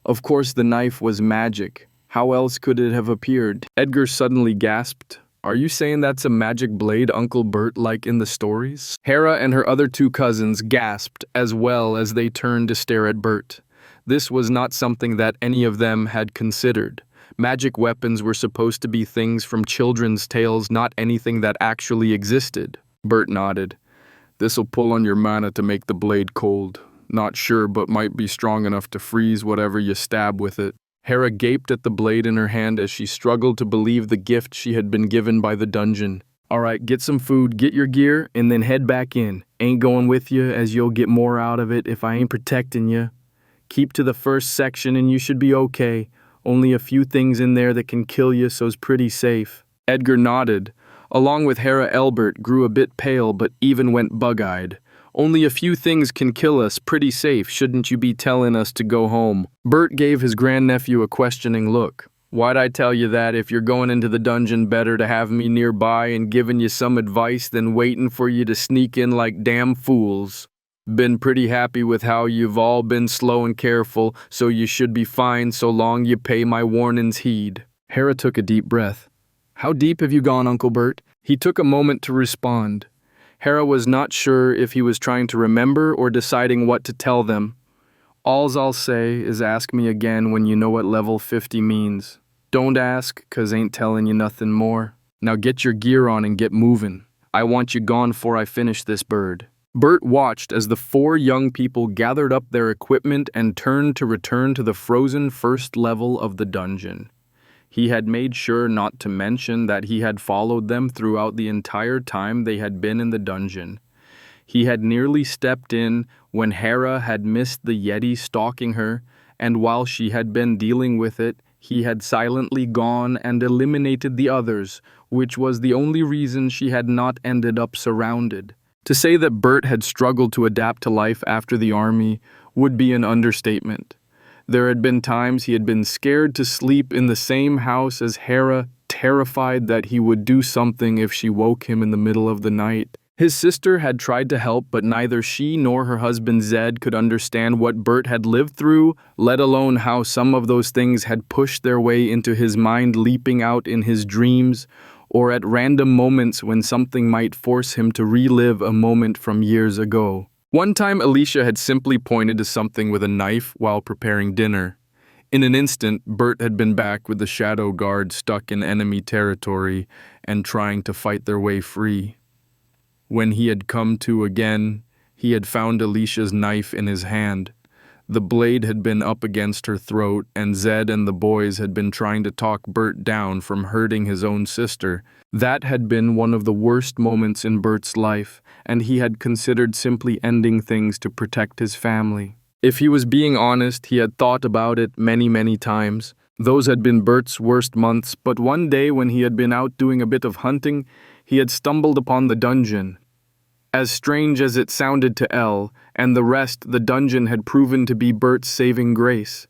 Of course, the knife was magic. How else could it have appeared? Edgar suddenly gasped. Are you saying that's a magic blade, Uncle Bert, like in the stories? Hera and her other two cousins gasped as well as they turned to stare at Bert. This was not something that any of them had considered. Magic weapons were supposed to be things from children's tales, not anything that actually existed. Bert nodded. This'll pull on your mana to make the blade cold. Not sure, but might be strong enough to freeze whatever you stab with it. Hera gaped at the blade in her hand as she struggled to believe the gift she had been given by the dungeon. Alright, get some food, get your gear, and then head back in. Ain't going with you, as you'll get more out of it if I ain't protecting you. Keep to the first section and you should be okay. Only a few things in there that can kill you, so's pretty safe. Edgar nodded. Along with Hera, Elbert grew a bit pale but even went bug-eyed. Only a few things can kill us, pretty safe, shouldn't you be telling us to go home? Bert gave his grandnephew a questioning look. Why'd I tell you that? If you're going into the dungeon, better to have me nearby and giving you some advice than waiting for you to sneak in like damn fools. Been pretty happy with how you've all been slow and careful, so you should be fine so long you pay my warnings heed. Hera took a deep breath. How deep have you gone, Uncle Bert? He took a moment to respond. Hera was not sure if he was trying to remember or deciding what to tell them. All's I'll say is ask me again when you know what level 50 means. Don't ask, 'cause ain't telling you nothing more. Now get your gear on and get moving. I want you gone before I finish this bird. Bert watched as the four young people gathered up their equipment and turned to return to the frozen first level of the dungeon. He had made sure not to mention that he had followed them throughout the entire time they had been in the dungeon. He had nearly stepped in when Hera had missed the Yeti stalking her, and while she had been dealing with it, he had silently gone and eliminated the others, which was the only reason she had not ended up surrounded. To say that Bert had struggled to adapt to life after the army would be an understatement. There had been times he had been scared to sleep in the same house as Hera, terrified that he would do something if she woke him in the middle of the night. His sister had tried to help, but neither she nor her husband Zed could understand what Bert had lived through, let alone how some of those things had pushed their way into his mind, leaping out in his dreams, or at random moments when something might force him to relive a moment from years ago. One time, Alicia had simply pointed to something with a knife while preparing dinner. In an instant, Bert had been back with the shadow guard stuck in enemy territory and trying to fight their way free. When he had come to again, he had found Alicia's knife in his hand. The blade had been up against her throat, and Zed and the boys had been trying to talk Bert down from hurting his own sister. That had been one of the worst moments in Bert's life, and he had considered simply ending things to protect his family. If he was being honest, he had thought about it many times. Those had been Bert's worst months, but one day when he had been out doing a bit of hunting, he had stumbled upon the dungeon. As strange as it sounded to Elle and the rest, the dungeon had proven to be Bert's saving grace.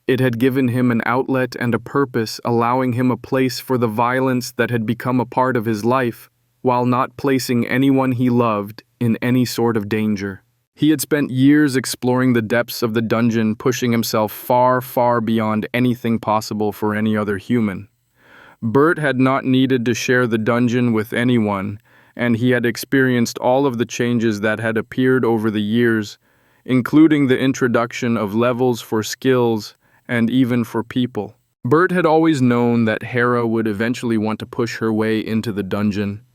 It had given him an outlet and a purpose, allowing him a place for the violence that had become a part of his life. while not placing anyone he loved in any sort of danger. He had spent years exploring the depths of the dungeon, pushing himself far, far beyond anything possible for any other human. Bert had not needed to share the dungeon with anyone, and he had experienced all of the changes that had appeared over the years, including the introduction of levels for skills and even for people. Bert had always known that Hera would eventually want to push her way into the dungeon.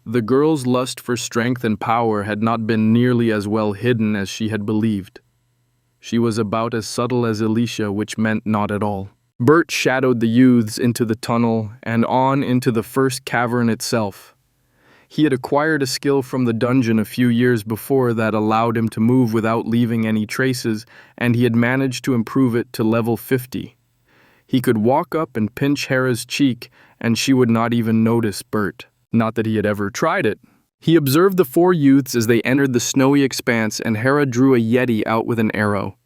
The girl's lust for strength and power had not been nearly as well hidden as she had believed. She was about as subtle as Alicia, which meant not at all. Bert shadowed the youths into the tunnel and on into the first cavern itself. He had acquired a skill from the dungeon a few years before that allowed him to move without leaving any traces, and he had managed to improve it to level 50. He could walk up and pinch Hera's cheek, and she would not even notice Bert. Not that he had ever tried it. He observed the four youths as they entered the snowy expanse, and Hera drew a yeti out with an arrow.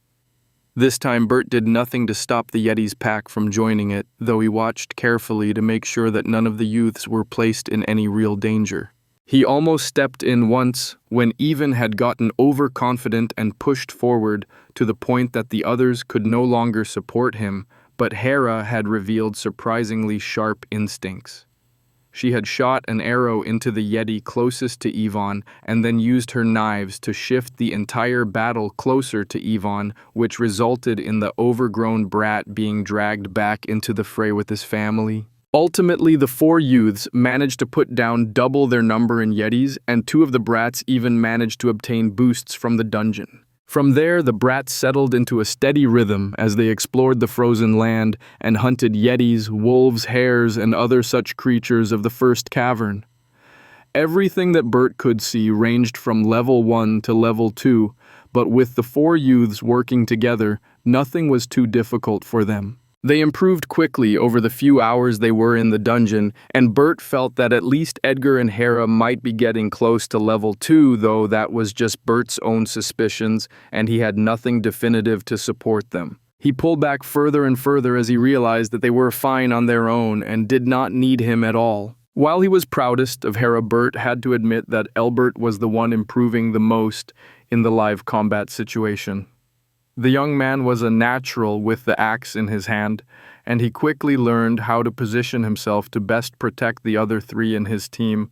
This time Bert did nothing to stop the yeti's pack from joining it, though he watched carefully to make sure that none of the youths were placed in any real danger. He almost stepped in once when Even had gotten overconfident and pushed forward to the point that the others could no longer support him, but Hera had revealed surprisingly sharp instincts. She had shot an arrow into the yeti closest to Yvonne and then used her knives to shift the entire battle closer to Yvonne, which resulted in the overgrown brat being dragged back into the fray with his family. Ultimately, the four youths managed to put down double their number in yetis, and two of the brats even managed to obtain boosts from the dungeon. From there, the brats settled into a steady rhythm as they explored the frozen land and hunted yetis, wolves, hares, and other such creatures of the first cavern. Everything that Bert could see ranged from level 1 to level 2, but with the four youths working together, nothing was too difficult for them. They improved quickly over the few hours they were in the dungeon, and Bert felt that at least Edgar and Hera might be getting close to level 2, though that was just Bert's own suspicions, and he had nothing definitive to support them. He pulled back further and further as he realized that they were fine on their own and did not need him at all. While he was proudest of Hera, Bert had to admit that Elbert was the one improving the most in the live combat situation. The young man was a natural with the axe in his hand, and he quickly learned how to position himself to best protect the other three in his team,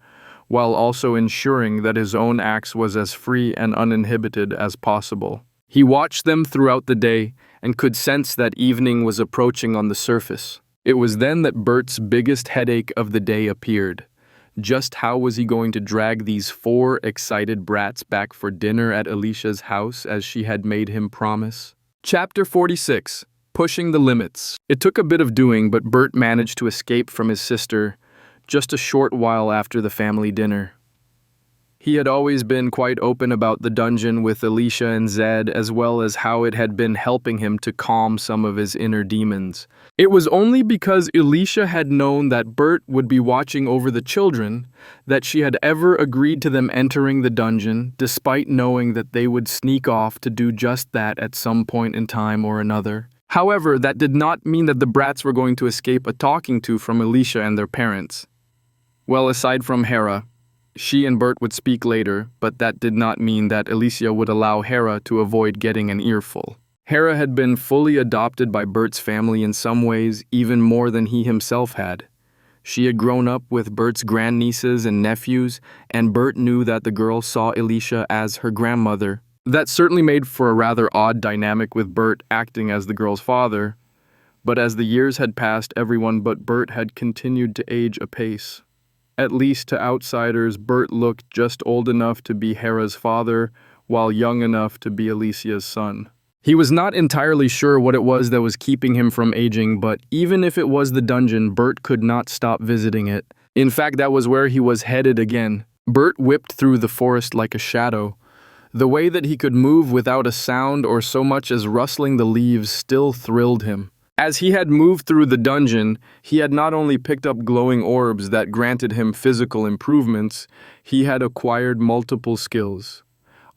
while also ensuring that his own axe was as free and uninhibited as possible. He watched them throughout the day and could sense that evening was approaching on the surface. It was then that Bert's biggest headache of the day appeared. Just how was he going to drag these four excited brats back for dinner at Alicia's house as she had made him promise? Chapter 46. Pushing the Limits. It took a bit of doing, but Bert managed to escape from his sister just a short while after the family dinner. He had always been quite open about the dungeon with Alicia and Zed, as well as how it had been helping him to calm some of his inner demons. It was only because Alicia had known that Bert would be watching over the children that she had ever agreed to them entering the dungeon, despite knowing that they would sneak off to do just that at some point in time or another. However, that did not mean that the brats were going to escape a talking to from Alicia and their parents. Well, aside from Hera, she and Bert would speak later, but that did not mean that Alicia would allow Hera to avoid getting an earful. Hera had been fully adopted by Bert's family in some ways, even more than he himself had. She had grown up with Bert's grandnieces and nephews, and Bert knew that the girl saw Alicia as her grandmother. That certainly made for a rather odd dynamic with Bert acting as the girl's father, but as the years had passed, everyone but Bert had continued to age apace. At least to outsiders, Bert looked just old enough to be Hera's father, while young enough to be Alicia's son. He was not entirely sure what it was that was keeping him from aging, but even if it was the dungeon, Bert could not stop visiting it. In fact, that was where he was headed again. Bert whipped through the forest like a shadow. The way that he could move without a sound or so much as rustling the leaves still thrilled him. As he had moved through the dungeon, he had not only picked up glowing orbs that granted him physical improvements, he had acquired multiple skills.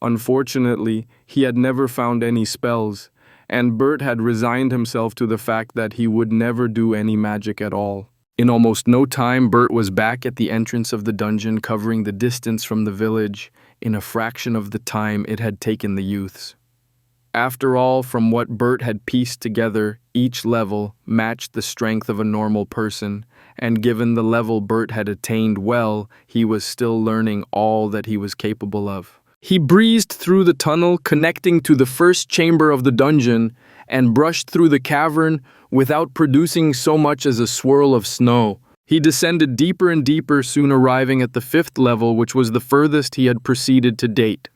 Unfortunately, he had never found any spells, and Bert had resigned himself to the fact that he would never do any magic at all. In almost no time, Bert was back at the entrance of the dungeon, covering the distance from the village in a fraction of the time it had taken the youths. After all, from what Bert had pieced together, each level matched the strength of a normal person, and given the level Bert had attained well, he was still learning all that he was capable of. He breezed through the tunnel connecting to the first chamber of the dungeon and brushed through the cavern without producing so much as a swirl of snow. He descended deeper and deeper, soon arriving at the 5th level, which was the furthest he had proceeded to date.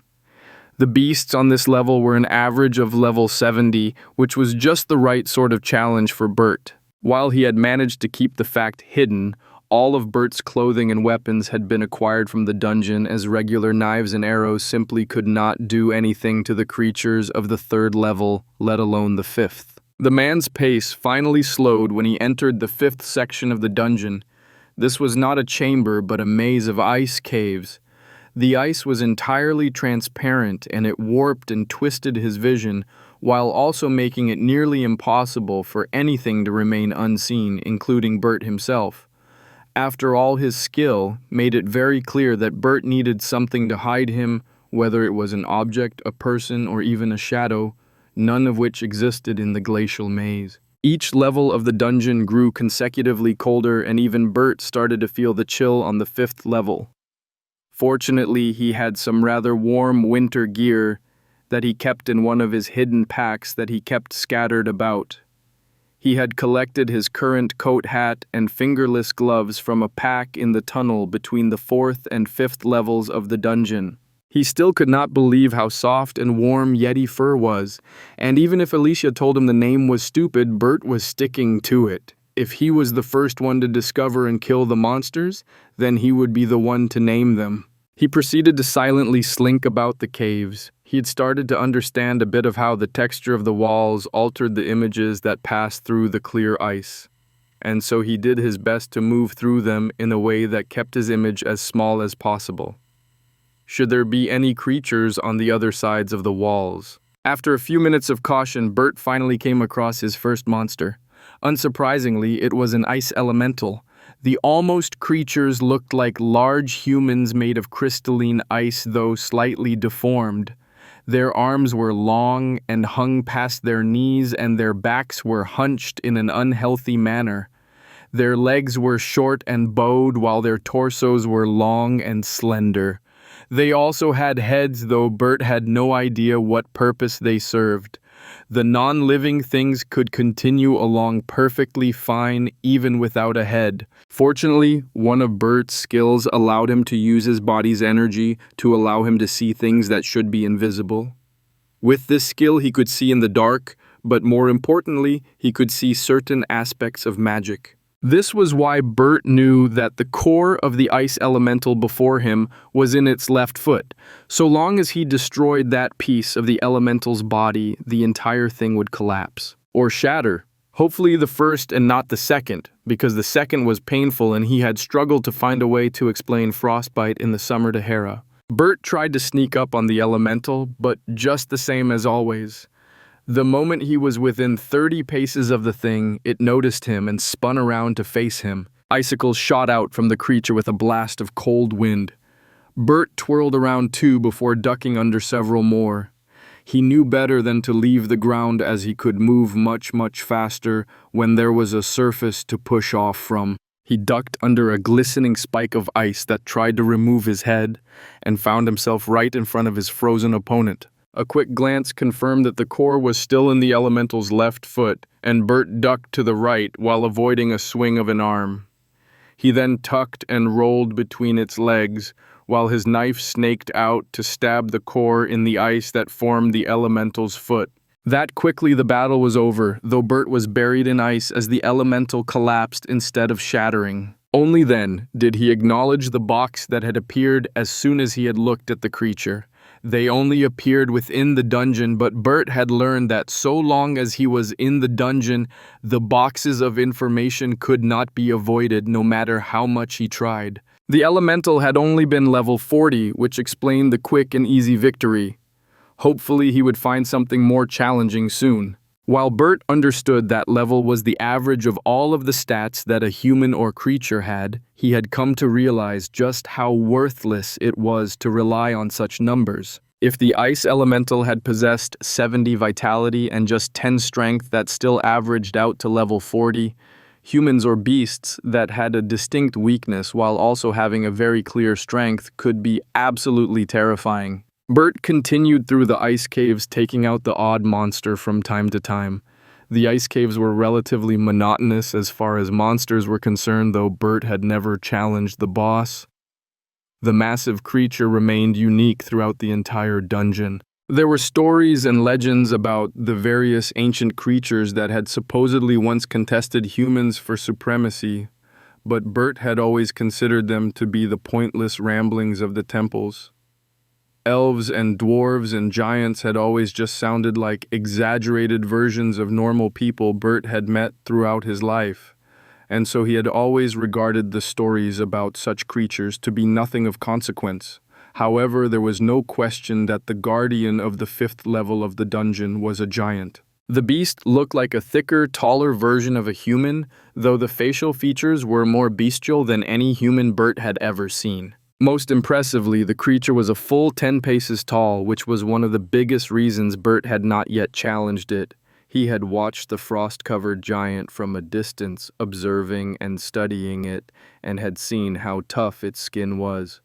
The beasts on this level were an average of level 70, which was just the right sort of challenge for Bert. While he had managed to keep the fact hidden, all of Bert's clothing and weapons had been acquired from the dungeon, as regular knives and arrows simply could not do anything to the creatures of the 3rd level, let alone the 5th. The man's pace finally slowed when he entered the 5th section of the dungeon. This was not a chamber, but a maze of ice caves. The ice was entirely transparent, and it warped and twisted his vision, while also making it nearly impossible for anything to remain unseen, including Bert himself. After all, his skill made it very clear that Bert needed something to hide him, whether it was an object, a person, or even a shadow, none of which existed in the glacial maze. Each level of the dungeon grew consecutively colder, and even Bert started to feel the chill on the 5th level. Fortunately, he had some rather warm winter gear that he kept in one of his hidden packs that he kept scattered about. He had collected his current coat hat and fingerless gloves from a pack in the tunnel between the 4th and 5th levels of the dungeon. He still could not believe how soft and warm Yeti fur was, and even if Alicia told him the name was stupid, Bert was sticking to it. If he was the first one to discover and kill the monsters, then he would be the one to name them. He proceeded to silently slink about the caves. He had started to understand a bit of how the texture of the walls altered the images that passed through the clear ice, and so he did his best to move through them in a way that kept his image as small as possible. Should there be any creatures on the other sides of the walls? After a few minutes of caution, Bert finally came across his first monster. Unsurprisingly, it was an ice elemental. The almost creatures looked like large humans made of crystalline ice, though slightly deformed. Their arms were long and hung past their knees, and their backs were hunched in an unhealthy manner. Their legs were short and bowed, while their torsos were long and slender. They also had heads, though Bert had no idea what purpose they served. The non-living things could continue along perfectly fine, even without a head. Fortunately, one of Bert's skills allowed him to use his body's energy to allow him to see things that should be invisible. With this skill, he could see in the dark, but more importantly, he could see certain aspects of magic. This was why Bert knew that the core of the ice elemental before him was in its left foot. So long as he destroyed that piece of the elemental's body, the entire thing would collapse. Or shatter. Hopefully the first and not the second, because the second was painful and he had struggled to find a way to explain frostbite in the summer to Hera. Bert tried to sneak up on the elemental, but just the same as always. The moment he was within 30 paces of the thing, it noticed him and spun around to face him. Icicles shot out from the creature with a blast of cold wind. Bert twirled around too before ducking under several more. He knew better than to leave the ground, as he could move much, much faster when there was a surface to push off from. He ducked under a glistening spike of ice that tried to remove his head and found himself right in front of his frozen opponent. A quick glance confirmed that the core was still in the elemental's left foot, and Bert ducked to the right while avoiding a swing of an arm. He then tucked and rolled between its legs, while his knife snaked out to stab the core in the ice that formed the elemental's foot. That quickly the battle was over, though Bert was buried in ice as the elemental collapsed instead of shattering. Only then did he acknowledge the box that had appeared as soon as he had looked at the creature. They only appeared within the dungeon, but Bert had learned that so long as he was in the dungeon, the boxes of information could not be avoided no matter how much he tried. The elemental had only been level 40, which explained the quick and easy victory. Hopefully he would find something more challenging soon. While Bert understood that level was the average of all of the stats that a human or creature had, he had come to realize just how worthless it was to rely on such numbers. If the ice elemental had possessed 70 vitality and just 10 strength, that still averaged out to level 40, humans or beasts that had a distinct weakness while also having a very clear strength could be absolutely terrifying. Bert continued through the ice caves, taking out the odd monster from time to time. The ice caves were relatively monotonous as far as monsters were concerned, though Bert had never challenged the boss. The massive creature remained unique throughout the entire dungeon. There were stories and legends about the various ancient creatures that had supposedly once contested humans for supremacy, but Bert had always considered them to be the pointless ramblings of the temples. Elves and dwarves and giants had always just sounded like exaggerated versions of normal people Bert had met throughout his life, and so he had always regarded the stories about such creatures to be nothing of consequence. However, there was no question that the guardian of the 5th level of the dungeon was a giant. The beast looked like a thicker, taller version of a human, though the facial features were more bestial than any human Bert had ever seen. Most impressively, the creature was a full 10 paces tall, which was one of the biggest reasons Bert had not yet challenged it. He had watched the frost-covered giant from a distance, observing and studying it, and had seen how tough its skin was.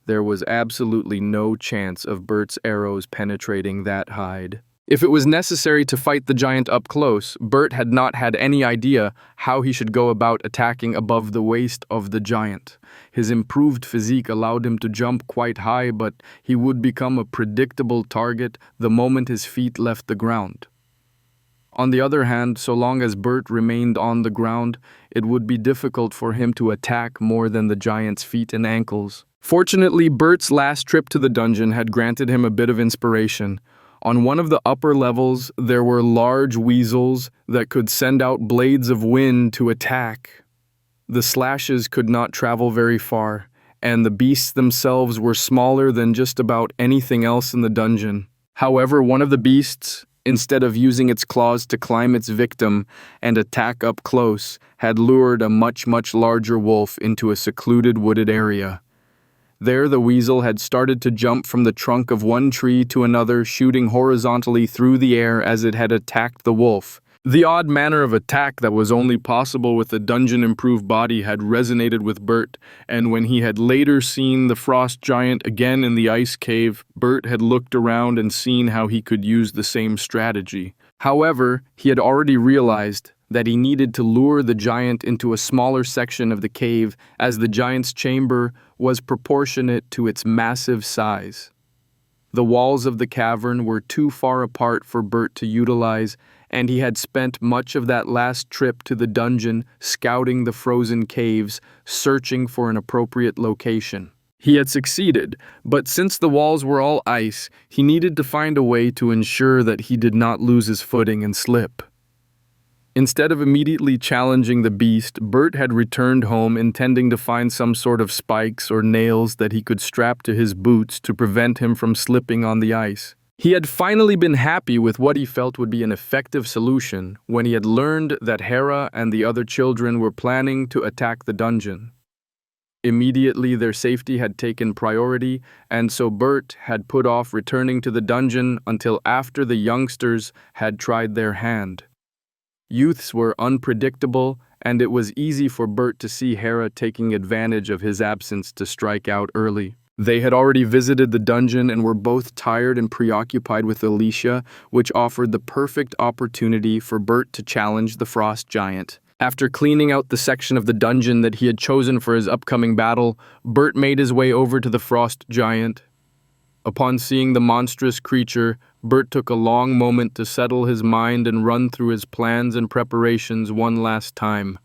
There was absolutely no chance of Bert's arrows penetrating that hide. If it was necessary to fight the giant up close, Bert had not had any idea how he should go about attacking above the waist of the giant. His improved physique allowed him to jump quite high, but he would become a predictable target the moment his feet left the ground. On the other hand, so long as Bert remained on the ground, it would be difficult for him to attack more than the giant's feet and ankles. Fortunately, Bert's last trip to the dungeon had granted him a bit of inspiration. On one of the upper levels, there were large weasels that could send out blades of wind to attack. The slashes could not travel very far, and the beasts themselves were smaller than just about anything else in the dungeon. However, one of the beasts, instead of using its claws to climb its victim and attack up close, had lured a much larger wolf into a secluded wooded area. There, the weasel had started to jump from the trunk of one tree to another, shooting horizontally through the air as it had attacked the wolf. The odd manner of attack that was only possible with a dungeon-improved body had resonated with Bert, and when he had later seen the frost giant again in the ice cave, Bert had looked around and seen how he could use the same strategy. However, he had already realized that he needed to lure the giant into a smaller section of the cave, as the giant's chamber was proportionate to its massive size. The walls of the cavern were too far apart for Bert to utilize, and he had spent much of that last trip to the dungeon scouting the frozen caves, searching for an appropriate location. He had succeeded, but since the walls were all ice, he needed to find a way to ensure that he did not lose his footing and slip. Instead of immediately challenging the beast, Bert had returned home intending to find some sort of spikes or nails that he could strap to his boots to prevent him from slipping on the ice. He had finally been happy with what he felt would be an effective solution when he had learned that Hera and the other children were planning to attack the dungeon. Immediately, their safety had taken priority, and so Bert had put off returning to the dungeon until after the youngsters had tried their hand. Youths were unpredictable, and it was easy for Bert to see Hera taking advantage of his absence to strike out early. They had already visited the dungeon and were both tired and preoccupied with Alicia, which offered the perfect opportunity for Bert to challenge the frost giant. After cleaning out the section of the dungeon that he had chosen for his upcoming battle, Bert made his way over to the frost giant. Upon seeing the monstrous creature, Bert took a long moment to settle his mind and run through his plans and preparations one last time.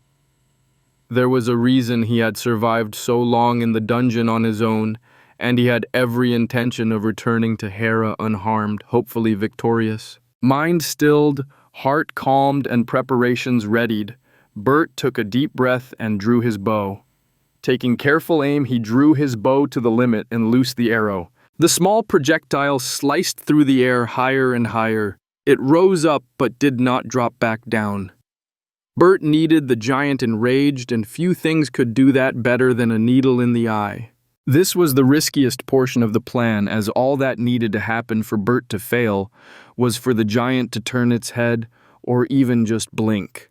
There was a reason he had survived so long in the dungeon on his own, and he had every intention of returning to Hera unharmed, hopefully victorious. Mind stilled, heart calmed, and preparations readied, Bert took a deep breath and drew his bow. Taking careful aim, he drew his bow to the limit and loosed the arrow. The small projectile sliced through the air higher and higher, It rose up but did not drop back down. Bert needed the giant enraged, and few things could do that better than a needle in the eye. This was the riskiest portion of the plan, as all that needed to happen for Bert to fail was for the giant to turn its head or even just blink.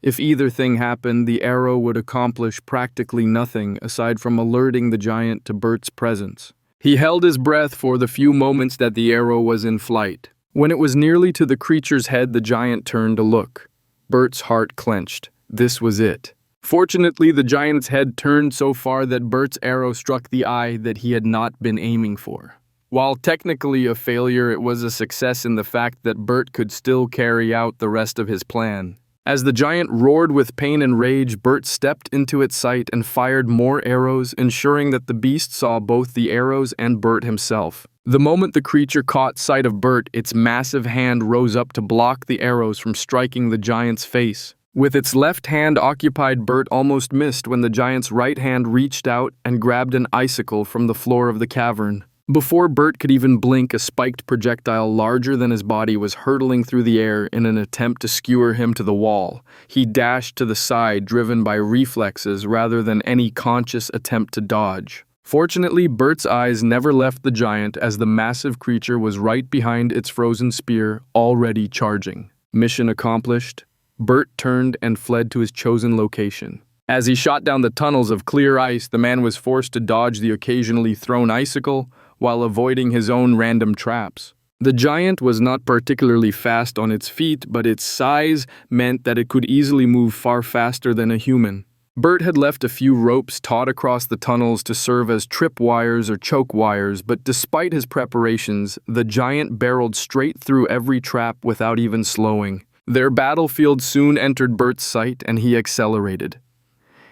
If either thing happened, the arrow would accomplish practically nothing aside from alerting the giant to Bert's presence. He held his breath for the few moments that the arrow was in flight. When it was nearly to the creature's head, the giant turned to look. Bert's heart clenched. This was it. Fortunately, the giant's head turned so far that Bert's arrow struck the eye that he had not been aiming for. While technically a failure, it was a success in the fact that Bert could still carry out the rest of his plan. As the giant roared with pain and rage, Bert stepped into its sight and fired more arrows, ensuring that the beast saw both the arrows and Bert himself. The moment the creature caught sight of Bert, its massive hand rose up to block the arrows from striking the giant's face. With its left hand occupied, Bert almost missed when the giant's right hand reached out and grabbed an icicle from the floor of the cavern. Before Bert could even blink, a spiked projectile larger than his body was hurtling through the air in an attempt to skewer him to the wall. He dashed to the side, driven by reflexes rather than any conscious attempt to dodge. Fortunately, Bert's eyes never left the giant, as the massive creature was right behind its frozen spear, already charging. Mission accomplished. Bert turned and fled to his chosen location. As he shot down the tunnels of clear ice, the man was forced to dodge the occasionally thrown icicle while avoiding his own random traps. The giant was not particularly fast on its feet, but its size meant that it could easily move far faster than a human. Bert had left a few ropes taut across the tunnels to serve as trip wires or choke wires, but despite his preparations, the giant barreled straight through every trap without even slowing. Their battlefield soon entered Bert's sight, and he accelerated.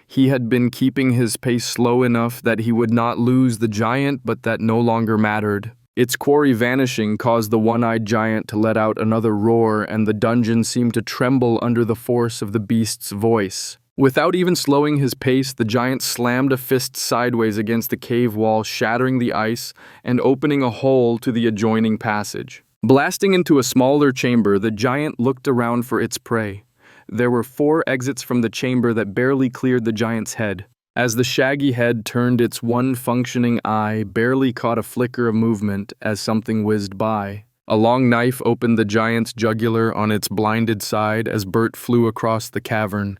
He had been keeping his pace slow enough that he would not lose the giant, but that no longer mattered. Its quarry vanishing caused the one-eyed giant to let out another roar, and the dungeon seemed to tremble under the force of the beast's voice. Without even slowing his pace, the giant slammed a fist sideways against the cave wall, shattering the ice and opening a hole to the adjoining passage. Blasting into a smaller chamber, the giant looked around for its prey. There were 4 exits from the chamber that barely cleared the giant's head. As the shaggy head turned, its one functioning eye barely caught a flicker of movement as something whizzed by. A long knife opened the giant's jugular on its blinded side as Bert flew across the cavern.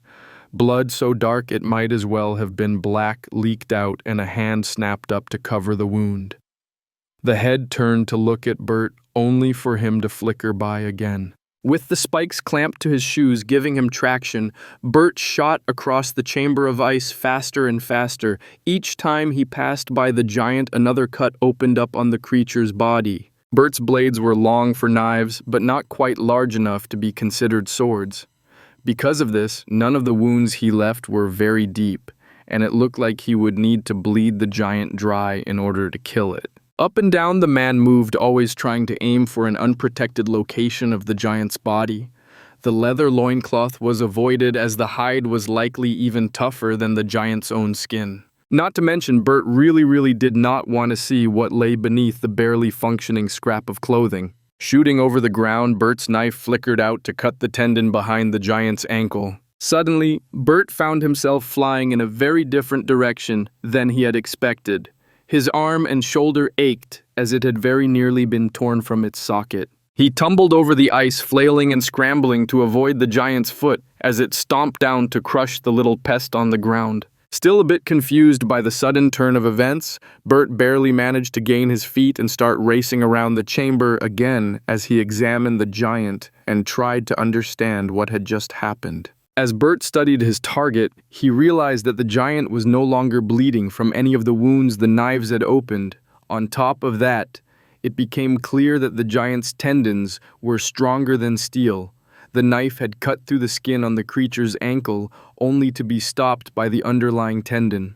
Blood so dark it might as well have been black leaked out, and a hand snapped up to cover the wound. The head turned to look at Bert, only for him to flicker by again. With the spikes clamped to his shoes giving him traction, Bert shot across the chamber of ice faster and faster. Each time he passed by the giant, another cut opened up on the creature's body. Bert's blades were long for knives, but not quite large enough to be considered swords. Because of this, none of the wounds he left were very deep, and it looked like he would need to bleed the giant dry in order to kill it. Up and down the man moved, always trying to aim for an unprotected location of the giant's body. The leather loincloth was avoided, as the hide was likely even tougher than the giant's own skin. Not to mention, Bert really did not want to see what lay beneath the barely functioning scrap of clothing. Shooting over the ground, Bert's knife flickered out to cut the tendon behind the giant's ankle. Suddenly, Bert found himself flying in a very different direction than he had expected. His arm and shoulder ached, as it had very nearly been torn from its socket. He tumbled over the ice, flailing and scrambling to avoid the giant's foot as it stomped down to crush the little pest on the ground. Still a bit confused by the sudden turn of events, Bert barely managed to gain his feet and start racing around the chamber again as he examined the giant and tried to understand what had just happened. As Bert studied his target, he realized that the giant was no longer bleeding from any of the wounds the knives had opened. On top of that, it became clear that the giant's tendons were stronger than steel. The knife had cut through the skin on the creature's ankle, only to be stopped by the underlying tendon.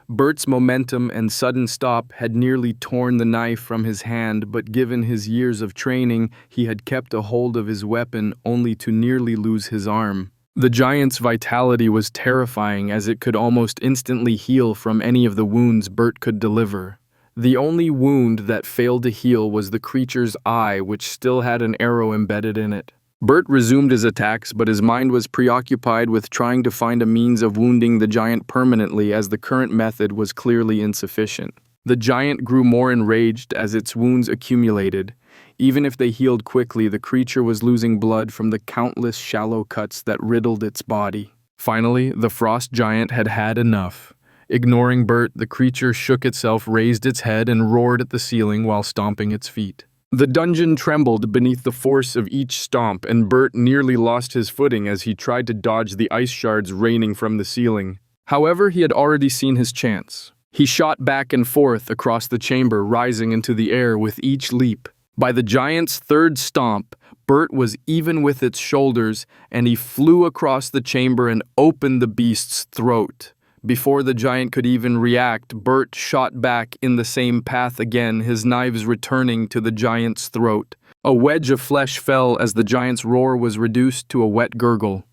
Bert's momentum and sudden stop had nearly torn the knife from his hand, but given his years of training, he had kept a hold of his weapon only to nearly lose his arm. The giant's vitality was terrifying, as it could almost instantly heal from any of the wounds Bert could deliver. The only wound that failed to heal was the creature's eye, which still had an arrow embedded in it. Bert resumed his attacks, but his mind was preoccupied with trying to find a means of wounding the giant permanently, as the current method was clearly insufficient. The giant grew more enraged as its wounds accumulated. Even if they healed quickly, the creature was losing blood from the countless shallow cuts that riddled its body. Finally, the frost giant had had enough. Ignoring Bert, the creature shook itself, raised its head, and roared at the ceiling while stomping its feet. The dungeon trembled beneath the force of each stomp, and Bert nearly lost his footing as he tried to dodge the ice shards raining from the ceiling. However, he had already seen his chance. He shot back and forth across the chamber, rising into the air with each leap. By the giant's third stomp, Bert was even with its shoulders, and he flew across the chamber and opened the beast's throat. Before the giant could even react, Bert shot back in the same path again, his knives returning to the giant's throat. A wedge of flesh fell as the giant's roar was reduced to a wet gurgle.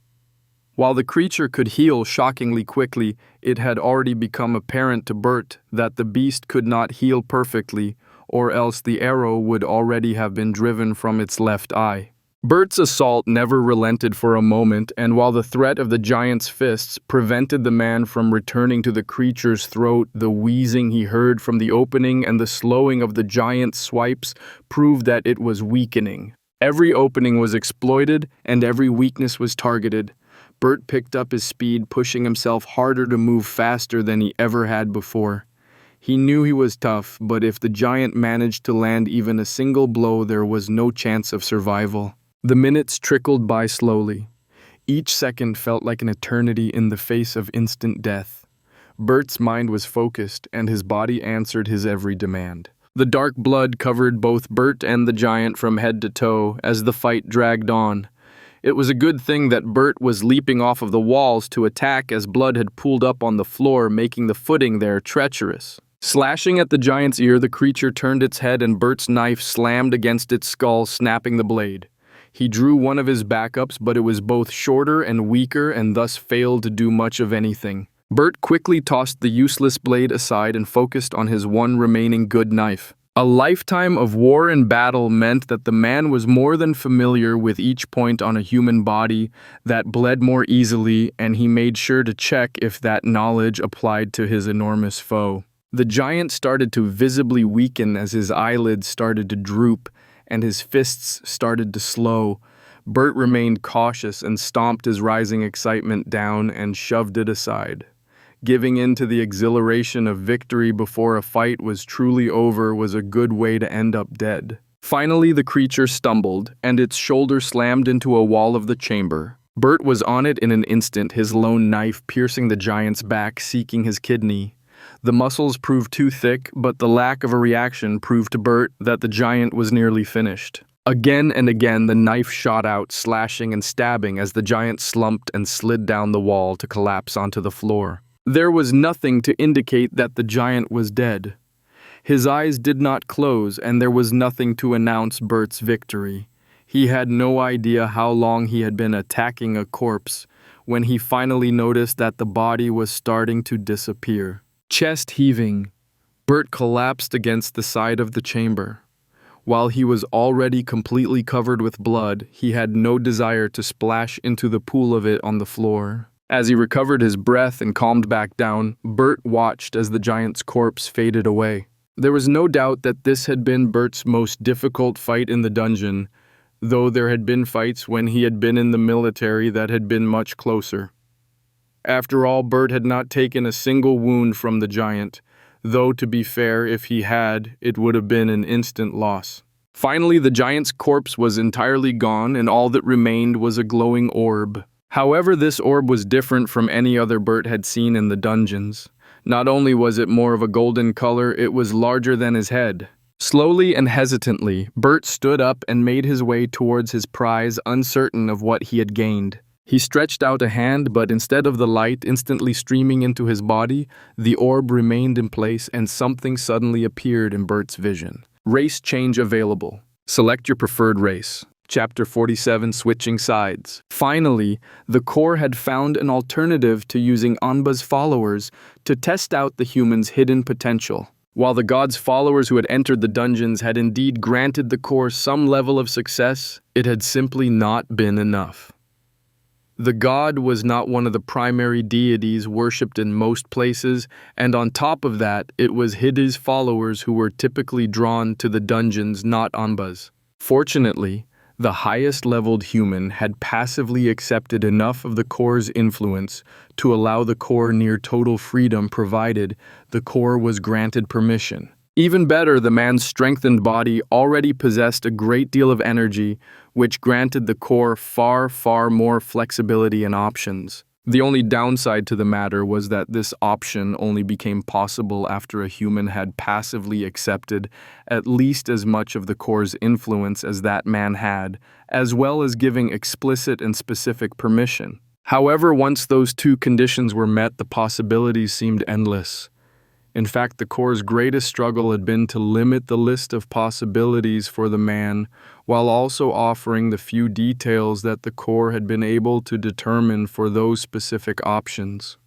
While the creature could heal shockingly quickly, it had already become apparent to Bert that the beast could not heal perfectly, or else the arrow would already have been driven from its left eye. Bert's assault never relented for a moment, and while the threat of the giant's fists prevented the man from returning to the creature's throat, the wheezing he heard from the opening and the slowing of the giant's swipes proved that it was weakening. Every opening was exploited, and every weakness was targeted. Bert picked up his speed, pushing himself harder to move faster than he ever had before. He knew he was tough, but if the giant managed to land even a single blow, there was no chance of survival. The minutes trickled by slowly. Each second felt like an eternity in the face of instant death. Bert's mind was focused, and his body answered his every demand. The dark blood covered both Bert and the giant from head to toe as the fight dragged on. It was a good thing that Bert was leaping off of the walls to attack, as blood had pooled up on the floor, making the footing there treacherous. Slashing at the giant's ear, the creature turned its head, and Bert's knife slammed against its skull, snapping the blade. He drew one of his backups, but it was both shorter and weaker and thus failed to do much of anything. Bert quickly tossed the useless blade aside and focused on his one remaining good knife. A lifetime of war and battle meant that the man was more than familiar with each point on a human body that bled more easily, and he made sure to check if that knowledge applied to his enormous foe. The giant started to visibly weaken as his eyelids started to droop, and his fists started to slow. Bert remained cautious and stomped his rising excitement down and shoved it aside. Giving in to the exhilaration of victory before a fight was truly over was a good way to end up dead. Finally, the creature stumbled, and its shoulder slammed into a wall of the chamber. Bert was on it in an instant, his lone knife piercing the giant's back, seeking his kidney. The muscles proved too thick, but the lack of a reaction proved to Bert that the giant was nearly finished. Again and again, the knife shot out, slashing and stabbing as the giant slumped and slid down the wall to collapse onto the floor. There was nothing to indicate that the giant was dead. His eyes did not close, and there was nothing to announce Bert's victory. He had no idea how long he had been attacking a corpse when he finally noticed that the body was starting to disappear. Chest heaving, Bert collapsed against the side of the chamber. While he was already completely covered with blood, he had no desire to splash into the pool of it on the floor. As he recovered his breath and calmed back down, Bert watched as the giant's corpse faded away. There was no doubt that this had been Bert's most difficult fight in the dungeon, though there had been fights when he had been in the military that had been much closer. After all, Bert had not taken a single wound from the giant, though to be fair, if he had, it would have been an instant loss. Finally, the giant's corpse was entirely gone, and all that remained was a glowing orb. However, this orb was different from any other Bert had seen in the dungeons. Not only was it more of a golden color, it was larger than his head. Slowly and hesitantly, Bert stood up and made his way towards his prize, uncertain of what he had gained. He stretched out a hand, but instead of the light instantly streaming into his body, the orb remained in place and something suddenly appeared in Bert's vision. Race change available. Select your preferred race. Chapter 47, Switching Sides. Finally, the core had found an alternative to using Anba's followers to test out the human's hidden potential. While the god's followers who had entered the dungeons had indeed granted the core some level of success, it had simply not been enough. The god was not one of the primary deities worshipped in most places, and on top of that, it was his followers who were typically drawn to the dungeons, not Anbas. Fortunately, the highest-leveled human had passively accepted enough of the core's influence to allow the core near total freedom provided the core was granted permission. Even better, the man's strengthened body already possessed a great deal of energy, which granted the core far, far more flexibility and options. The only downside to the matter was that this option only became possible after a human had passively accepted at least as much of the core's influence as that man had, as well as giving explicit and specific permission. However, once those two conditions were met, the possibilities seemed endless. In fact, the core's greatest struggle had been to limit the list of possibilities for the man, while also offering the few details that the core had been able to determine for those specific options.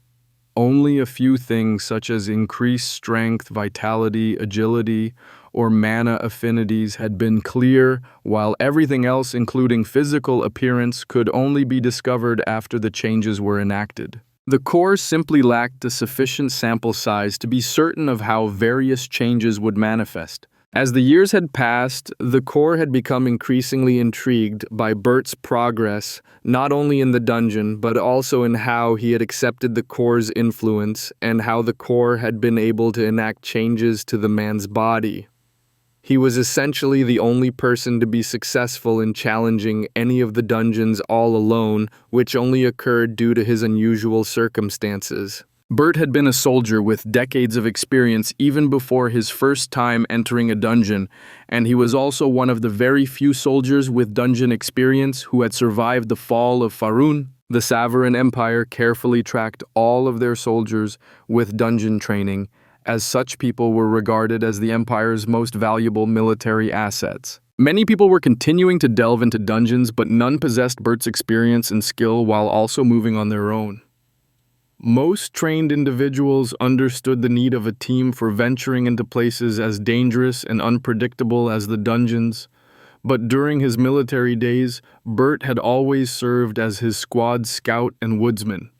Only a few things such as increased strength, vitality, agility, or mana affinities had been clear, while everything else, including physical appearance, could only be discovered after the changes were enacted. The core simply lacked a sufficient sample size to be certain of how various changes would manifest. As the years had passed, the core had become increasingly intrigued by Bert's progress, not only in the dungeon, but also in how he had accepted the core's influence and how the core had been able to enact changes to the man's body. He was essentially the only person to be successful in challenging any of the dungeons all alone, which only occurred due to his unusual circumstances. Bert had been a soldier with decades of experience even before his first time entering a dungeon, and he was also one of the very few soldiers with dungeon experience who had survived the fall of Faerun. The Savaran Empire carefully tracked all of their soldiers with dungeon training, as such people were regarded as the Empire's most valuable military assets. Many people were continuing to delve into dungeons, but none possessed Bert's experience and skill while also moving on their own. Most trained individuals understood the need of a team for venturing into places as dangerous and unpredictable as the dungeons, but during his military days, Bert had always served as his squad's scout and woodsman.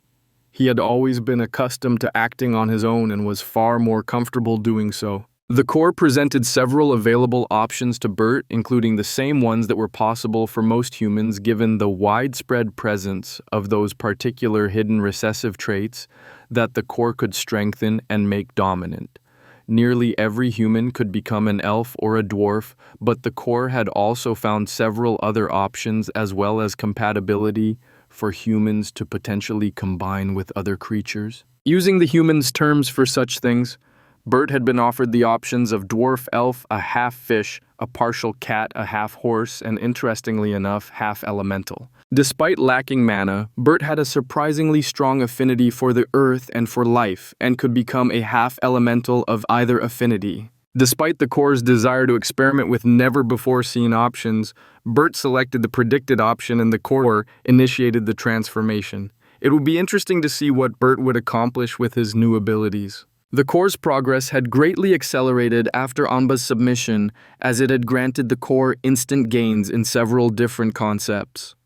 He had always been accustomed to acting on his own and was far more comfortable doing so. The core presented several available options to Bert, including the same ones that were possible for most humans given the widespread presence of those particular hidden recessive traits that the core could strengthen and make dominant. Nearly every human could become an elf or a dwarf, but the core had also found several other options as well as compatibility for humans to potentially combine with other creatures. Using the humans' terms for such things, Bert had been offered the options of dwarf elf, a half fish, a partial cat, a half horse, and interestingly enough, half elemental. Despite lacking mana, Bert had a surprisingly strong affinity for the earth and for life, and could become a half elemental of either affinity. Despite the core's desire to experiment with never-before-seen options, Bert selected the predicted option and the core initiated the transformation. It would be interesting to see what Bert would accomplish with his new abilities. The core's progress had greatly accelerated after Amba's submission, as it had granted the core instant gains in several different concepts.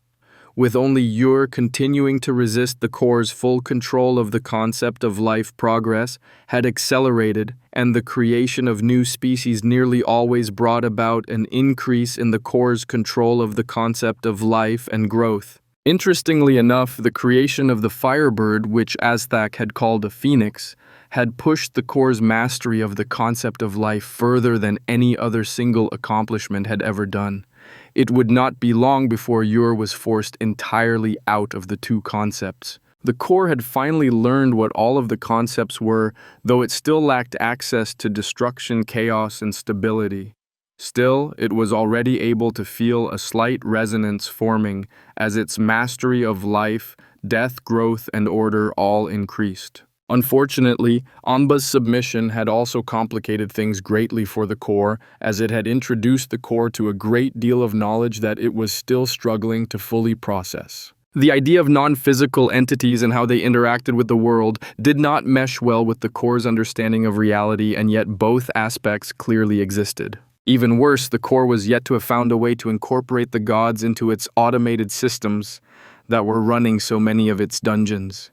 With only Ur continuing to resist the core's full control of the concept of life, progress had accelerated, and the creation of new species nearly always brought about an increase in the core's control of the concept of life and growth. Interestingly enough, the creation of the firebird, which Azthac had called a phoenix, had pushed the core's mastery of the concept of life further than any other single accomplishment had ever done. It would not be long before Ur was forced entirely out of the two concepts. The core had finally learned what all of the concepts were, though it still lacked access to destruction, chaos, and stability. Still, it was already able to feel a slight resonance forming as its mastery of life, death, growth, and order all increased. Unfortunately, Amba's submission had also complicated things greatly for the core, as it had introduced the core to a great deal of knowledge that it was still struggling to fully process. The idea of non-physical entities and how they interacted with the world did not mesh well with the core's understanding of reality, and yet both aspects clearly existed. Even worse, the core was yet to have found a way to incorporate the gods into its automated systems that were running so many of its dungeons.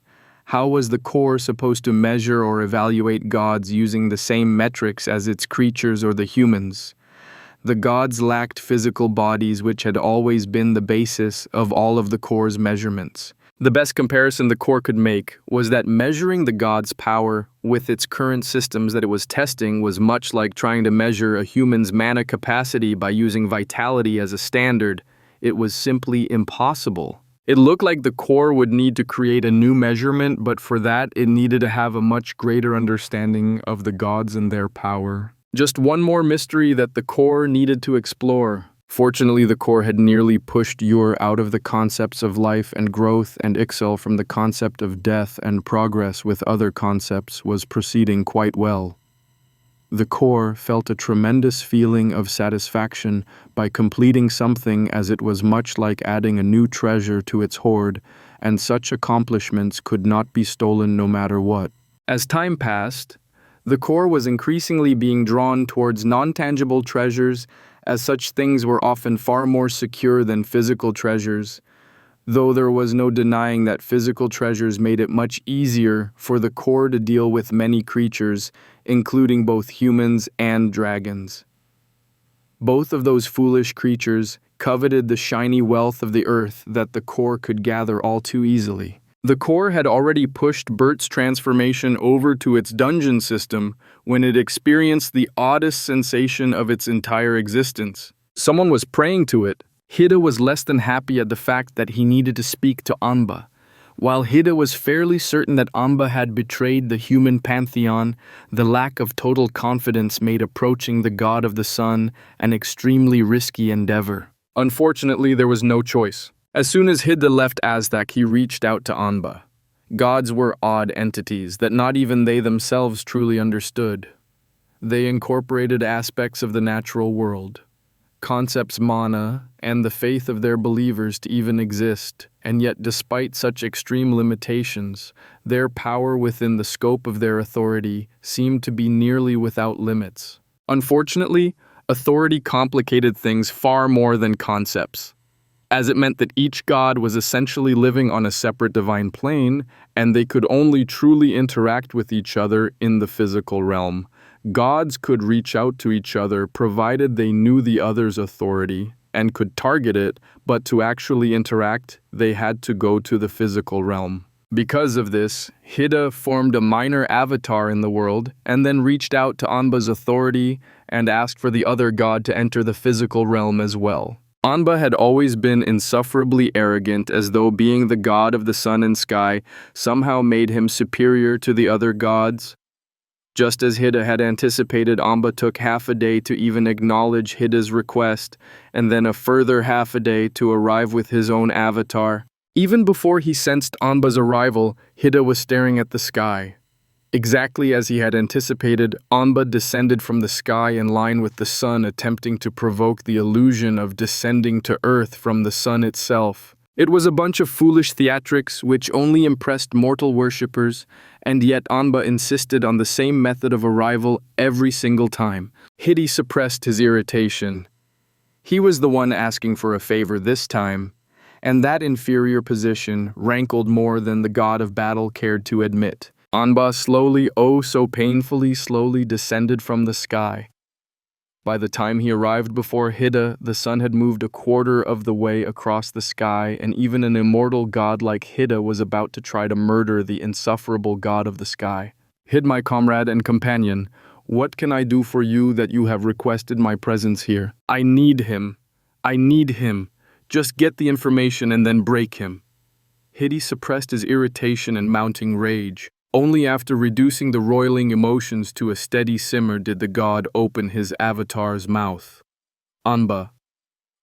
How was the core supposed to measure or evaluate gods using the same metrics as its creatures or the humans? The gods lacked physical bodies, which had always been the basis of all of the core's measurements. The best comparison the core could make was that measuring the gods' power with its current systems that it was testing was much like trying to measure a human's mana capacity by using vitality as a standard. It was simply impossible. It looked like the core would need to create a new measurement, but for that, it needed to have a much greater understanding of the gods and their power. Just one more mystery that the core needed to explore. Fortunately, the core had nearly pushed Ur out of the concepts of life and growth, and Ixel from the concept of death, and progress with other concepts was proceeding quite well. The core felt a tremendous feeling of satisfaction by completing something, as it was much like adding a new treasure to its hoard, and such accomplishments could not be stolen no matter what. As time passed, the core was increasingly being drawn towards non-tangible treasures, as such things were often far more secure than physical treasures, though there was no denying that physical treasures made it much easier for the core to deal with many creatures, including both humans and dragons. Both of those foolish creatures coveted the shiny wealth of the earth that the core could gather all too easily. The core had already pushed Bert's transformation over to its dungeon system when it experienced the oddest sensation of its entire existence. Someone was praying to it. Hida was less than happy at the fact that he needed to speak to Amba. While Hida was fairly certain that Amba had betrayed the human pantheon, the lack of total confidence made approaching the god of the sun an extremely risky endeavor. Unfortunately, there was no choice. As soon as Hida left Aztec, he reached out to Amba. Gods were odd entities that not even they themselves truly understood. They incorporated aspects of the natural world, concepts mana, and the faith of their believers to even exist, and yet despite such extreme limitations, their power within the scope of their authority seemed to be nearly without limits. Unfortunately, authority complicated things far more than concepts, as it meant that each god was essentially living on a separate divine plane, and they could only truly interact with each other in the physical realm. Gods could reach out to each other provided they knew the other's authority and could target it, but to actually interact, they had to go to the physical realm. Because of this, Hida formed a minor avatar in the world and then reached out to Anba's authority and asked for the other god to enter the physical realm as well. Anba had always been insufferably arrogant, as though being the god of the sun and sky somehow made him superior to the other gods. Just as Hida had anticipated, Amba took half a day to even acknowledge Hida's request, and then a further half a day to arrive with his own avatar. Even before he sensed Anba's arrival, Hida was staring at the sky. Exactly as he had anticipated, Amba descended from the sky in line with the sun, attempting to provoke the illusion of descending to earth from the sun itself. It was a bunch of foolish theatrics which only impressed mortal worshippers, and yet Amba insisted on the same method of arrival every single time. Hida suppressed his irritation. He was the one asking for a favor this time, and that inferior position rankled more than the god of battle cared to admit. Anba slowly, oh so painfully slowly, descended from the sky. By the time he arrived before Hida, the sun had moved a quarter of the way across the sky, and even an immortal god like Hida was about to try to murder the insufferable god of the sky. "Hid, my comrade and companion, what can I do for you that you have requested my presence here? I need him. I need him. Just get the information and then break him." Hida suppressed his irritation and mounting rage. Only after reducing the roiling emotions to a steady simmer did the god open his avatar's mouth. "Anba,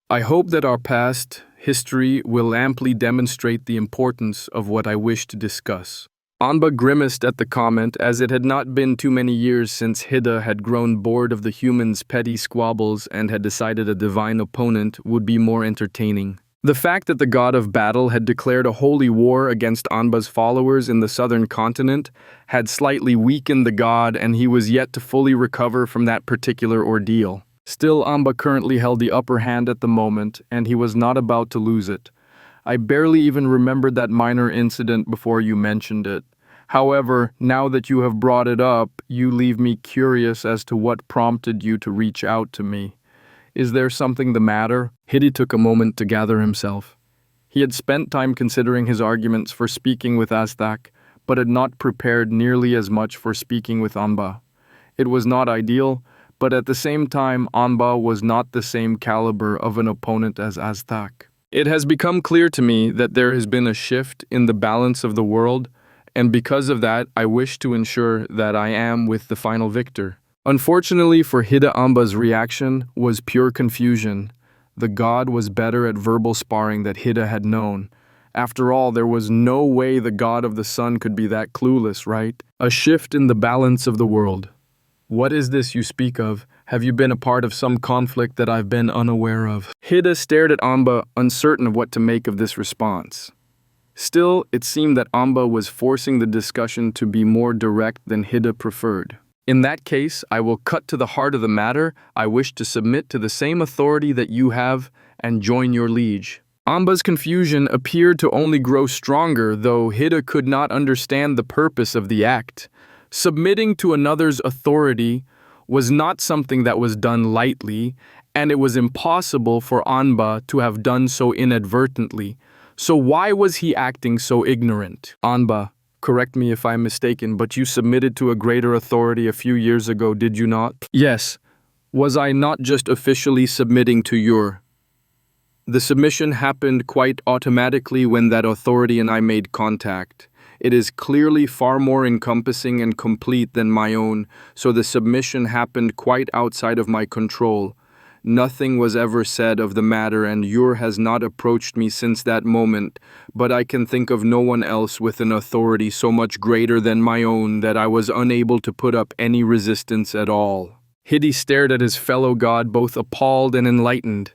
I hope that our past history will amply demonstrate the importance of what I wish to discuss." Anba grimaced at the comment, as it had not been too many years since Hida had grown bored of the humans' petty squabbles and had decided a divine opponent would be more entertaining. The fact that the god of battle had declared a holy war against Anba's followers in the southern continent had slightly weakened the god, and he was yet to fully recover from that particular ordeal. Still, Amba currently held the upper hand at the moment, and he was not about to lose it. I barely even remembered that minor incident before you mentioned it. However, now that you have brought it up, you leave me curious as to what prompted you to reach out to me. Is there something the matter? Hidden took a moment to gather himself. He had spent time considering his arguments for speaking with Aztec, but had not prepared nearly as much for speaking with Amba. It was not ideal, but at the same time, Amba was not the same caliber of an opponent as Aztec. It has become clear to me that there has been a shift in the balance of the world, and because of that, I wish to ensure that I am with the final victor. Unfortunately for Hidden, Amba's reaction was pure confusion. The god was better at verbal sparring than Hidden had known. After all, there was no way the god of the sun could be that clueless, right? A shift in the balance of the world. What is this you speak of? Have you been a part of some conflict that I've been unaware of? Hidden stared at Amba, uncertain of what to make of this response. Still, it seemed that Amba was forcing the discussion to be more direct than Hidden preferred. In that case, I will cut to the heart of the matter. I wish to submit to the same authority that you have and join your liege. Amba's confusion appeared to only grow stronger, though Hidden could not understand the purpose of the act. Submitting to another's authority was not something that was done lightly, and it was impossible for Amba to have done so inadvertently. So why was he acting so ignorant? Amba, correct me if I'm mistaken, but you submitted to a greater authority a few years ago, did you not? Yes. Was I not just officially submitting to your? The submission happened quite automatically when that authority and I made contact. It is clearly far more encompassing and complete than my own, so the submission happened quite outside of my control. Nothing was ever said of the matter, and Ur has not approached me since that moment, but I can think of no one else with an authority so much greater than my own that I was unable to put up any resistance at all. Hidden stared at his fellow god, both appalled and enlightened.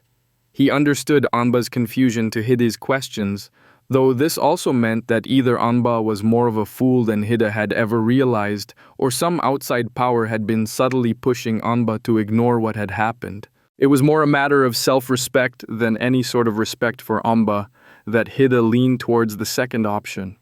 He understood Amba's confusion to Hidden's questions, though this also meant that either Amba was more of a fool than Hidden had ever realized, or some outside power had been subtly pushing Amba to ignore what had happened. It was more a matter of self-respect than any sort of respect for Amba that Hidden leaned towards the second option.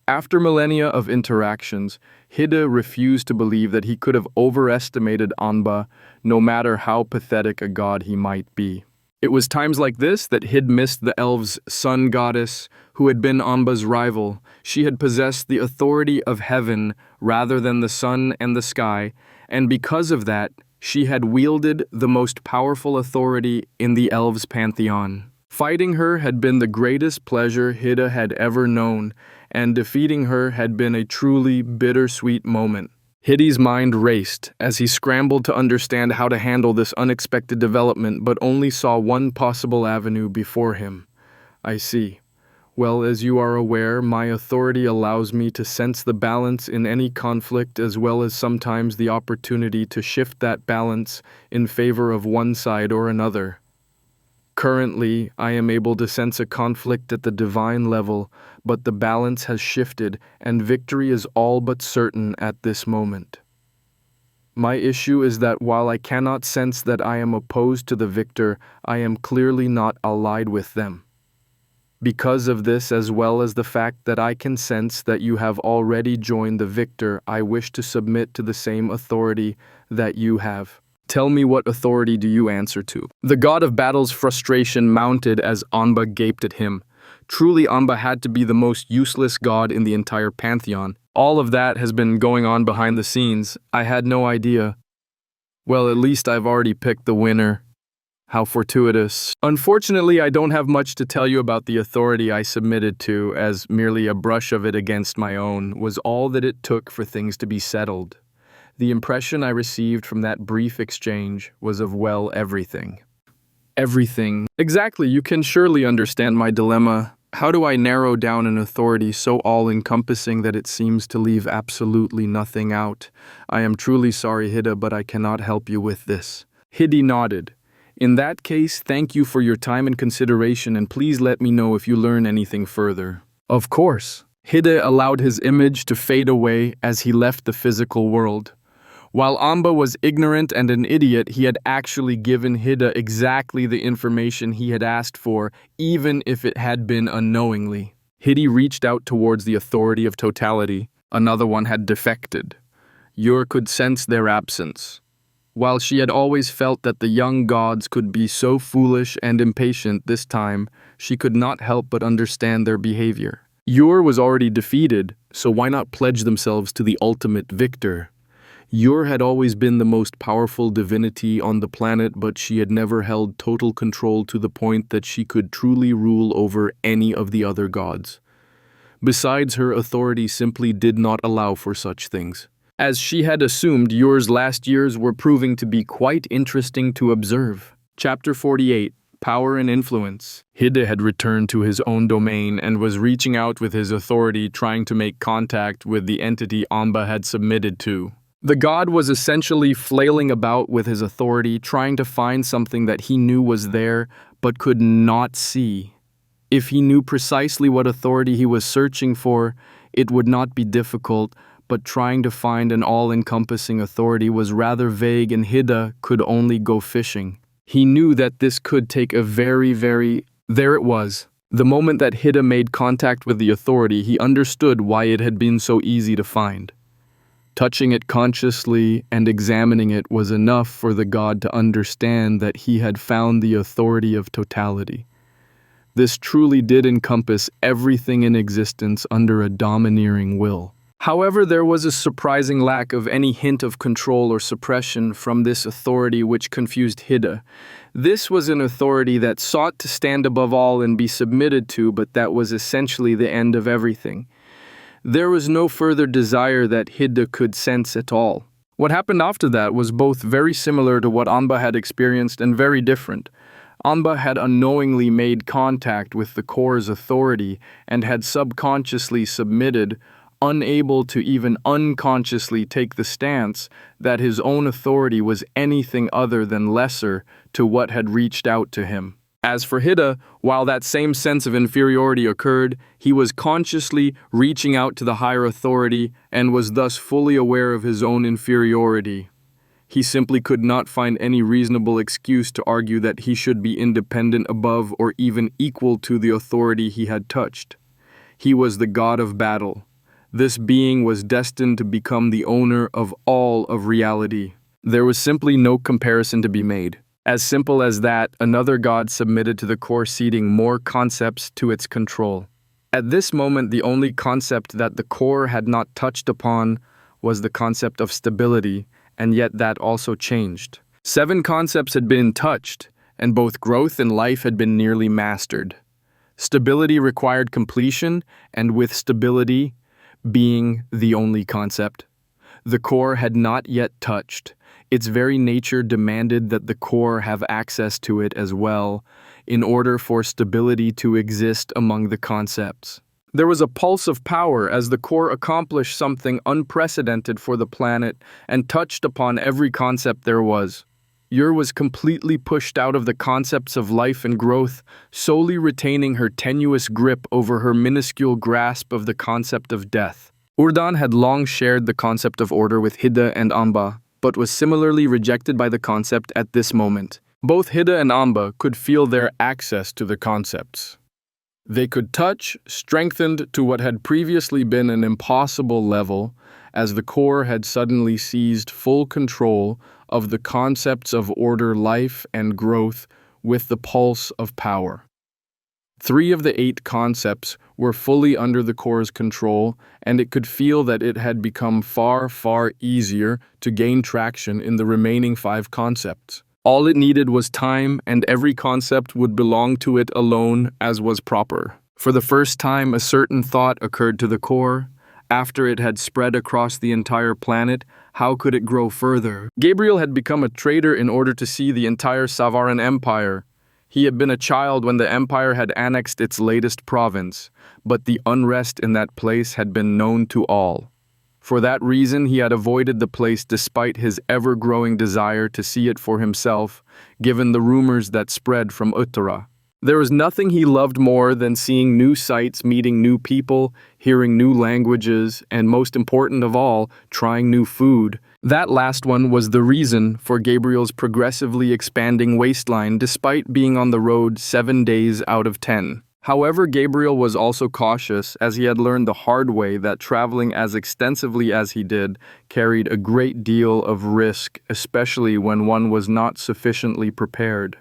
After millennia of interactions, Hidden refused to believe that he could have overestimated Amba, no matter how pathetic a god he might be. It was times like this that Hidden missed the elves' sun goddess, who had been Amba's rival. She had possessed the authority of heaven rather than the sun and the sky, and because of that, she had wielded the most powerful authority in the elves' pantheon. Fighting her had been the greatest pleasure Hidden had ever known, and defeating her had been a truly bittersweet moment. Hidden's mind raced as he scrambled to understand how to handle this unexpected development, but only saw one possible avenue before him. I see. Well, as you are aware, my authority allows me to sense the balance in any conflict, as well as sometimes the opportunity to shift that balance in favor of one side or another. Currently, I am able to sense a conflict at the divine level, but the balance has shifted, and victory is all but certain at this moment. My issue is that while I cannot sense that I am opposed to the victor, I am clearly not allied with them. Because of this, as well as the fact that I can sense that you have already joined the victor, I wish to submit to the same authority that you have. Tell me, what authority do you answer to? The god of battle's frustration mounted as Amba gaped at him. Truly, Amba had to be the most useless god in the entire pantheon. All of that has been going on behind the scenes. I had no idea. Well, at least I've already picked the winner. How fortuitous. Unfortunately, I don't have much to tell you about the authority I submitted to, as merely a brush of it against my own was all that it took for things to be settled. The impression I received from that brief exchange was of, well, everything. Everything. Exactly, you can surely understand my dilemma. How do I narrow down an authority so all-encompassing that it seems to leave absolutely nothing out? I am truly sorry, Hidden, but I cannot help you with this. Hidden nodded. In that case, thank you for your time and consideration, and please let me know if you learn anything further. Of course. Hide allowed his image to fade away as he left the physical world. While Amba was ignorant and an idiot, he had actually given Hide exactly the information he had asked for, even if it had been unknowingly. Hide reached out towards the authority of totality. Another one had defected. Yor could sense their absence. While she had always felt that the young gods could be so foolish and impatient this time, she could not help but understand their behavior. Yor was already defeated, so why not pledge themselves to the ultimate victor? Yor had always been the most powerful divinity on the planet, but she had never held total control to the point that she could truly rule over any of the other gods. Besides, her authority simply did not allow for such things. As she had assumed, Yor's last years were proving to be quite interesting to observe. Chapter 48. Power and Influence. Hide had returned to his own domain and was reaching out with his authority, trying to make contact with the entity Amba had submitted to. The god was essentially flailing about with his authority, trying to find something that he knew was there, but could not see. If he knew precisely what authority he was searching for, it would not be difficult, but trying to find an all-encompassing authority was rather vague, and Hide could only go fishing. He knew that this could take a very... There it was. The moment that Hide made contact with the authority, he understood why it had been so easy to find. Touching it consciously and examining it was enough for the god to understand that he had found the authority of totality. This truly did encompass everything in existence under a domineering will. However, there was a surprising lack of any hint of control or suppression from this authority, which confused Hide. This was an authority that sought to stand above all and be submitted to, but that was essentially the end of everything. There was no further desire that Hide could sense at all. What happened after that was both very similar to what Amba had experienced and very different. Amba had unknowingly made contact with the core's authority and had subconsciously submitted, unable to even unconsciously take the stance that his own authority was anything other than lesser to what had reached out to him. As for Hide, while that same sense of inferiority occurred, he was consciously reaching out to the higher authority and was thus fully aware of his own inferiority. He simply could not find any reasonable excuse to argue that he should be independent above or even equal to the authority he had touched. He was the god of battle. This being was destined to become the owner of all of reality. There was simply no comparison to be made. As simple as that, another god submitted to the core, ceding more concepts to its control. At this moment, the only concept that the core had not touched upon was the concept of stability, and yet that also changed. 7 concepts had been touched, and both growth and life had been nearly mastered. Stability required completion, and with stability being the only concept, the core had not yet touched. Its very nature demanded that the core have access to it as well, in order for stability to exist among the concepts. There was a pulse of power as the core accomplished something unprecedented for the planet and touched upon every concept there was. Yor was completely pushed out of the concepts of life and growth, solely retaining her tenuous grip over her minuscule grasp of the concept of death. Urdan had long shared the concept of order with Hide and Amba, but was similarly rejected by the concept at this moment. Both Hide and Amba could feel their access to the concepts. They could touch, strengthened to what had previously been an impossible level, as the core had suddenly seized full control of the concepts of order, life, and growth with the pulse of power. 3 of the 8 concepts were fully under the core's control, and it could feel that it had become far easier to gain traction in the remaining 5 concepts. All it needed was time, and every concept would belong to it alone as was proper. For the first time, a certain thought occurred to the core. After it had spread across the entire planet, how could it grow further? Gabriel had become a traitor in order to see the entire Savaran Empire. He had been a child when the empire had annexed its latest province, but the unrest in that place had been known to all. For that reason, he had avoided the place despite his ever-growing desire to see it for himself, given the rumors that spread from Uttara. There was nothing he loved more than seeing new sights, meeting new people, hearing new languages, and most important of all, trying new food. That last one was the reason for Gabriel's progressively expanding waistline despite being on the road 7 days out of 10. However, Gabriel was also cautious, as he had learned the hard way that traveling as extensively as he did carried a great deal of risk, especially when one was not sufficiently prepared.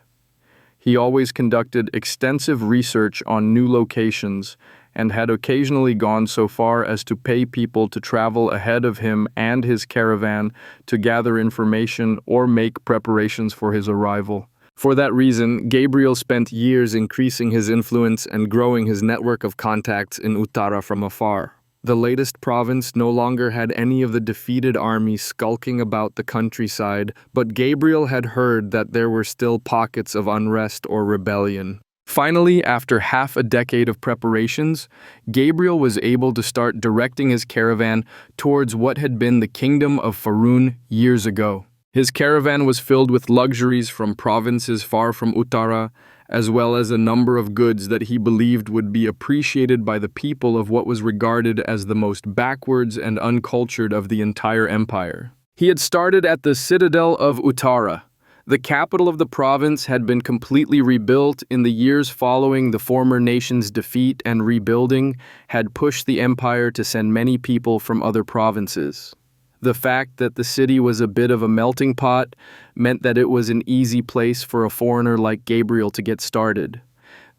He always conducted extensive research on new locations and had occasionally gone so far as to pay people to travel ahead of him and his caravan to gather information or make preparations for his arrival. For that reason, Gabriel spent years increasing his influence and growing his network of contacts in Uttara from afar. The latest province no longer had any of the defeated armies skulking about the countryside, but Gabriel had heard that there were still pockets of unrest or rebellion. Finally, after half a decade of preparations, Gabriel was able to start directing his caravan towards what had been the kingdom of Faerun years ago. His caravan was filled with luxuries from provinces far from Uttara, as well as a number of goods that he believed would be appreciated by the people of what was regarded as the most backwards and uncultured of the entire empire. He had started at the citadel of Uttara. The capital of the province had been completely rebuilt in the years following the former nation's defeat, and rebuilding had pushed the empire to send many people from other provinces. The fact that the city was a bit of a melting pot meant that it was an easy place for a foreigner like Gabriel to get started.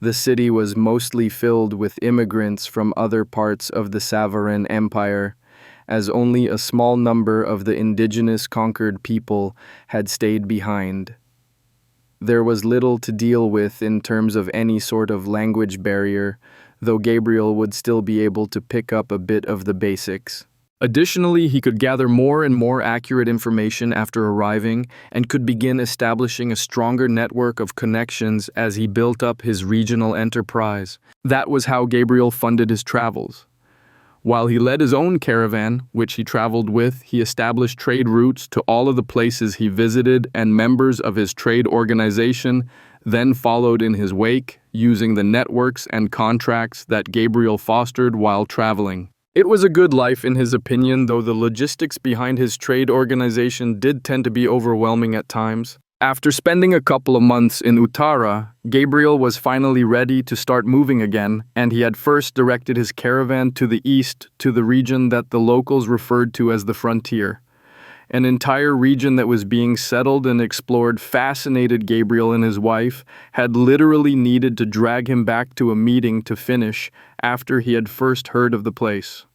The city was mostly filled with immigrants from other parts of the Savaran Empire, as only a small number of the indigenous conquered people had stayed behind. There was little to deal with in terms of any sort of language barrier, though Gabriel would still be able to pick up a bit of the basics. Additionally, he could gather more and more accurate information after arriving and could begin establishing a stronger network of connections as he built up his regional enterprise. That was how Gabriel funded his travels. While he led his own caravan, which he traveled with, he established trade routes to all of the places he visited, and members of his trade organization then followed in his wake, using the networks and contracts that Gabriel fostered while traveling. It was a good life in his opinion, though the logistics behind his trade organization did tend to be overwhelming at times. After spending a couple of months in Uttara, Gabriel was finally ready to start moving again, and he had first directed his caravan to the east, to the region that the locals referred to as the frontier. An entire region that was being settled and explored fascinated Gabriel, and his wife had literally needed to drag him back to a meeting to finish after he had first heard of the place.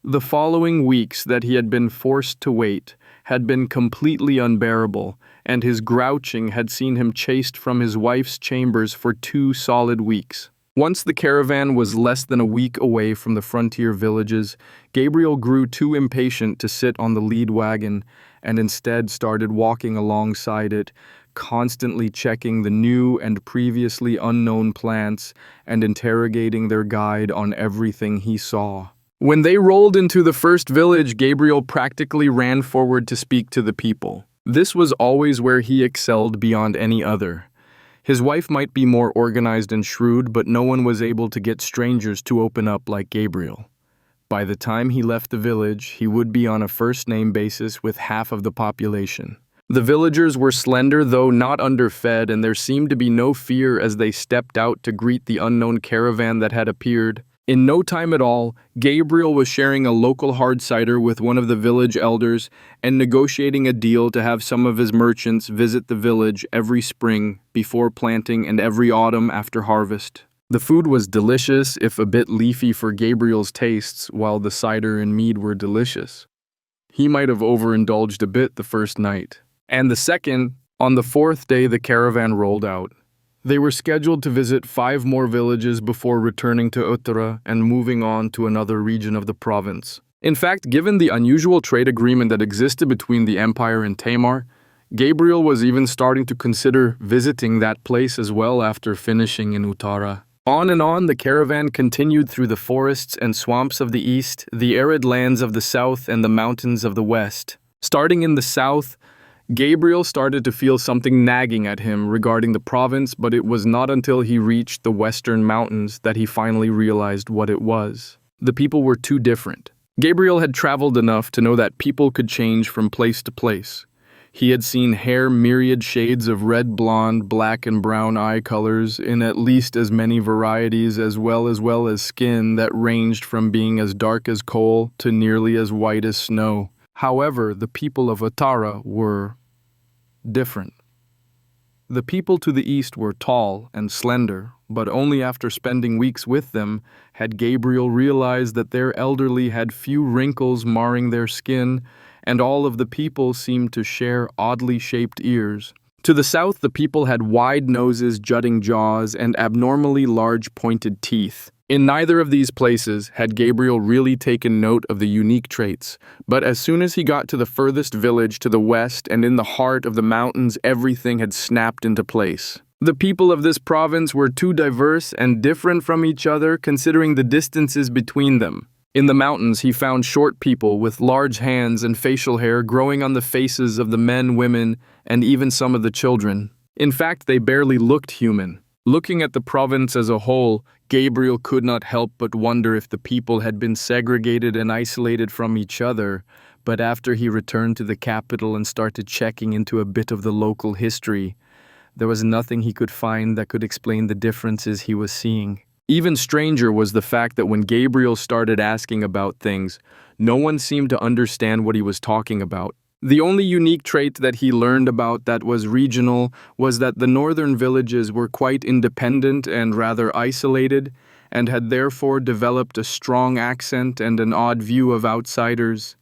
The following weeks that he had been forced to wait had been completely unbearable, and his grouching had seen him chased from his wife's chambers for 2 solid weeks. Once the caravan was less than a week away from the frontier villages, Gabriel grew too impatient to sit on the lead wagon and instead started walking alongside it, constantly checking the new and previously unknown plants and interrogating their guide on everything he saw. When they rolled into the first village, Gabriel practically ran forward to speak to the people. This was always where he excelled beyond any other. His wife might be more organized and shrewd, but no one was able to get strangers to open up like Gabriel. By the time he left the village, he would be on a first-name basis with half of the population. The villagers were slender, though not underfed, and there seemed to be no fear as they stepped out to greet the unknown caravan that had appeared. In no time at all, Gabriel was sharing a local hard cider with one of the village elders and negotiating a deal to have some of his merchants visit the village every spring before planting and every autumn after harvest. The food was delicious, if a bit leafy for Gabriel's tastes, while the cider and mead were delicious. He might have overindulged a bit the first night. And the second, on the 4th day the caravan rolled out. They were scheduled to visit 5 more villages before returning to Uttara and moving on to another region of the province. In fact, given the unusual trade agreement that existed between the Empire and Tamar, Gabriel was even starting to consider visiting that place as well after finishing in Uttara. On and on, the caravan continued through the forests and swamps of the east, the arid lands of the south, and the mountains of the west. Starting in the south, Gabriel started to feel something nagging at him regarding the province, but it was not until he reached the western mountains that he finally realized what it was. The people were too different. Gabriel had traveled enough to know that people could change from place to place. He had seen hair myriad shades of red, blonde, black, and brown eye colors in at least as many varieties as well as skin that ranged from being as dark as coal to nearly as white as snow. However, the people of Atara were different. The people to the east were tall and slender, but only after spending weeks with them had Gabriel realized that their elderly had few wrinkles marring their skin, and all of the people seemed to share oddly shaped ears. To the south, the people had wide noses, jutting jaws, and abnormally large pointed teeth. In neither of these places had Gabriel really taken note of the unique traits, but as soon as he got to the furthest village to the west and in the heart of the mountains, everything had snapped into place. The people of this province were too diverse and different from each other considering the distances between them. In the mountains, he found short people with large hands and facial hair growing on the faces of the men, women, and even some of the children. In fact, they barely looked human. Looking at the province as a whole, Gabriel could not help but wonder if the people had been segregated and isolated from each other, but after he returned to the capital and started checking into a bit of the local history, there was nothing he could find that could explain the differences he was seeing. Even stranger was the fact that when Gabriel started asking about things, no one seemed to understand what he was talking about. The only unique trait that he learned about that was regional was that the northern villages were quite independent and rather isolated, and had therefore developed a strong accent and an odd view of outsiders.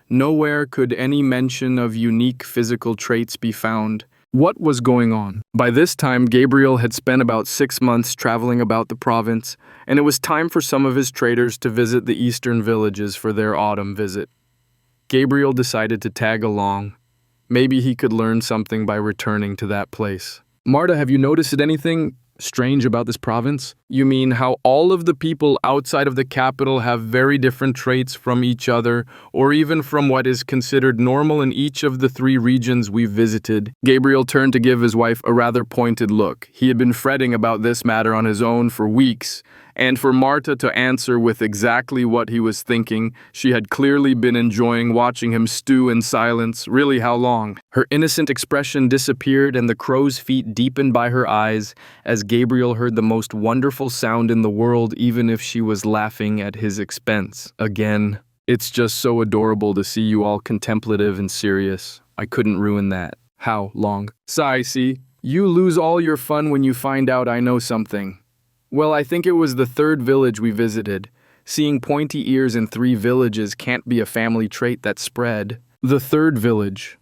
Nowhere could any mention of unique physical traits be found. What was going on? By this time, Gabriel had spent about 6 months traveling about the province, and it was time for some of his traders to visit the eastern villages for their autumn visit. Gabriel decided to tag along. Maybe he could learn something by returning to that place. Marta, have you noticed anything strange about this province? You mean how all of the people outside of the capital have very different traits from each other, or even from what is considered normal in each of the 3 regions we've visited? Gabriel turned to give his wife a rather pointed look. He had been fretting about this matter on his own for weeks, and for Marta to answer with exactly what he was thinking, she had clearly been enjoying watching him stew in silence. Really, how long? Her innocent expression disappeared and the crow's feet deepened by her eyes as Gabriel heard the most wonderful sound in the world, even if she was laughing at his expense. Again, it's just so adorable to see you all contemplative and serious. I couldn't ruin that. How long? Sigh, see? You lose all your fun when you find out I know something. Well, I think it was the 3rd village we visited. Seeing pointy ears in 3 villages can't be a family trait that spread. The 3rd village.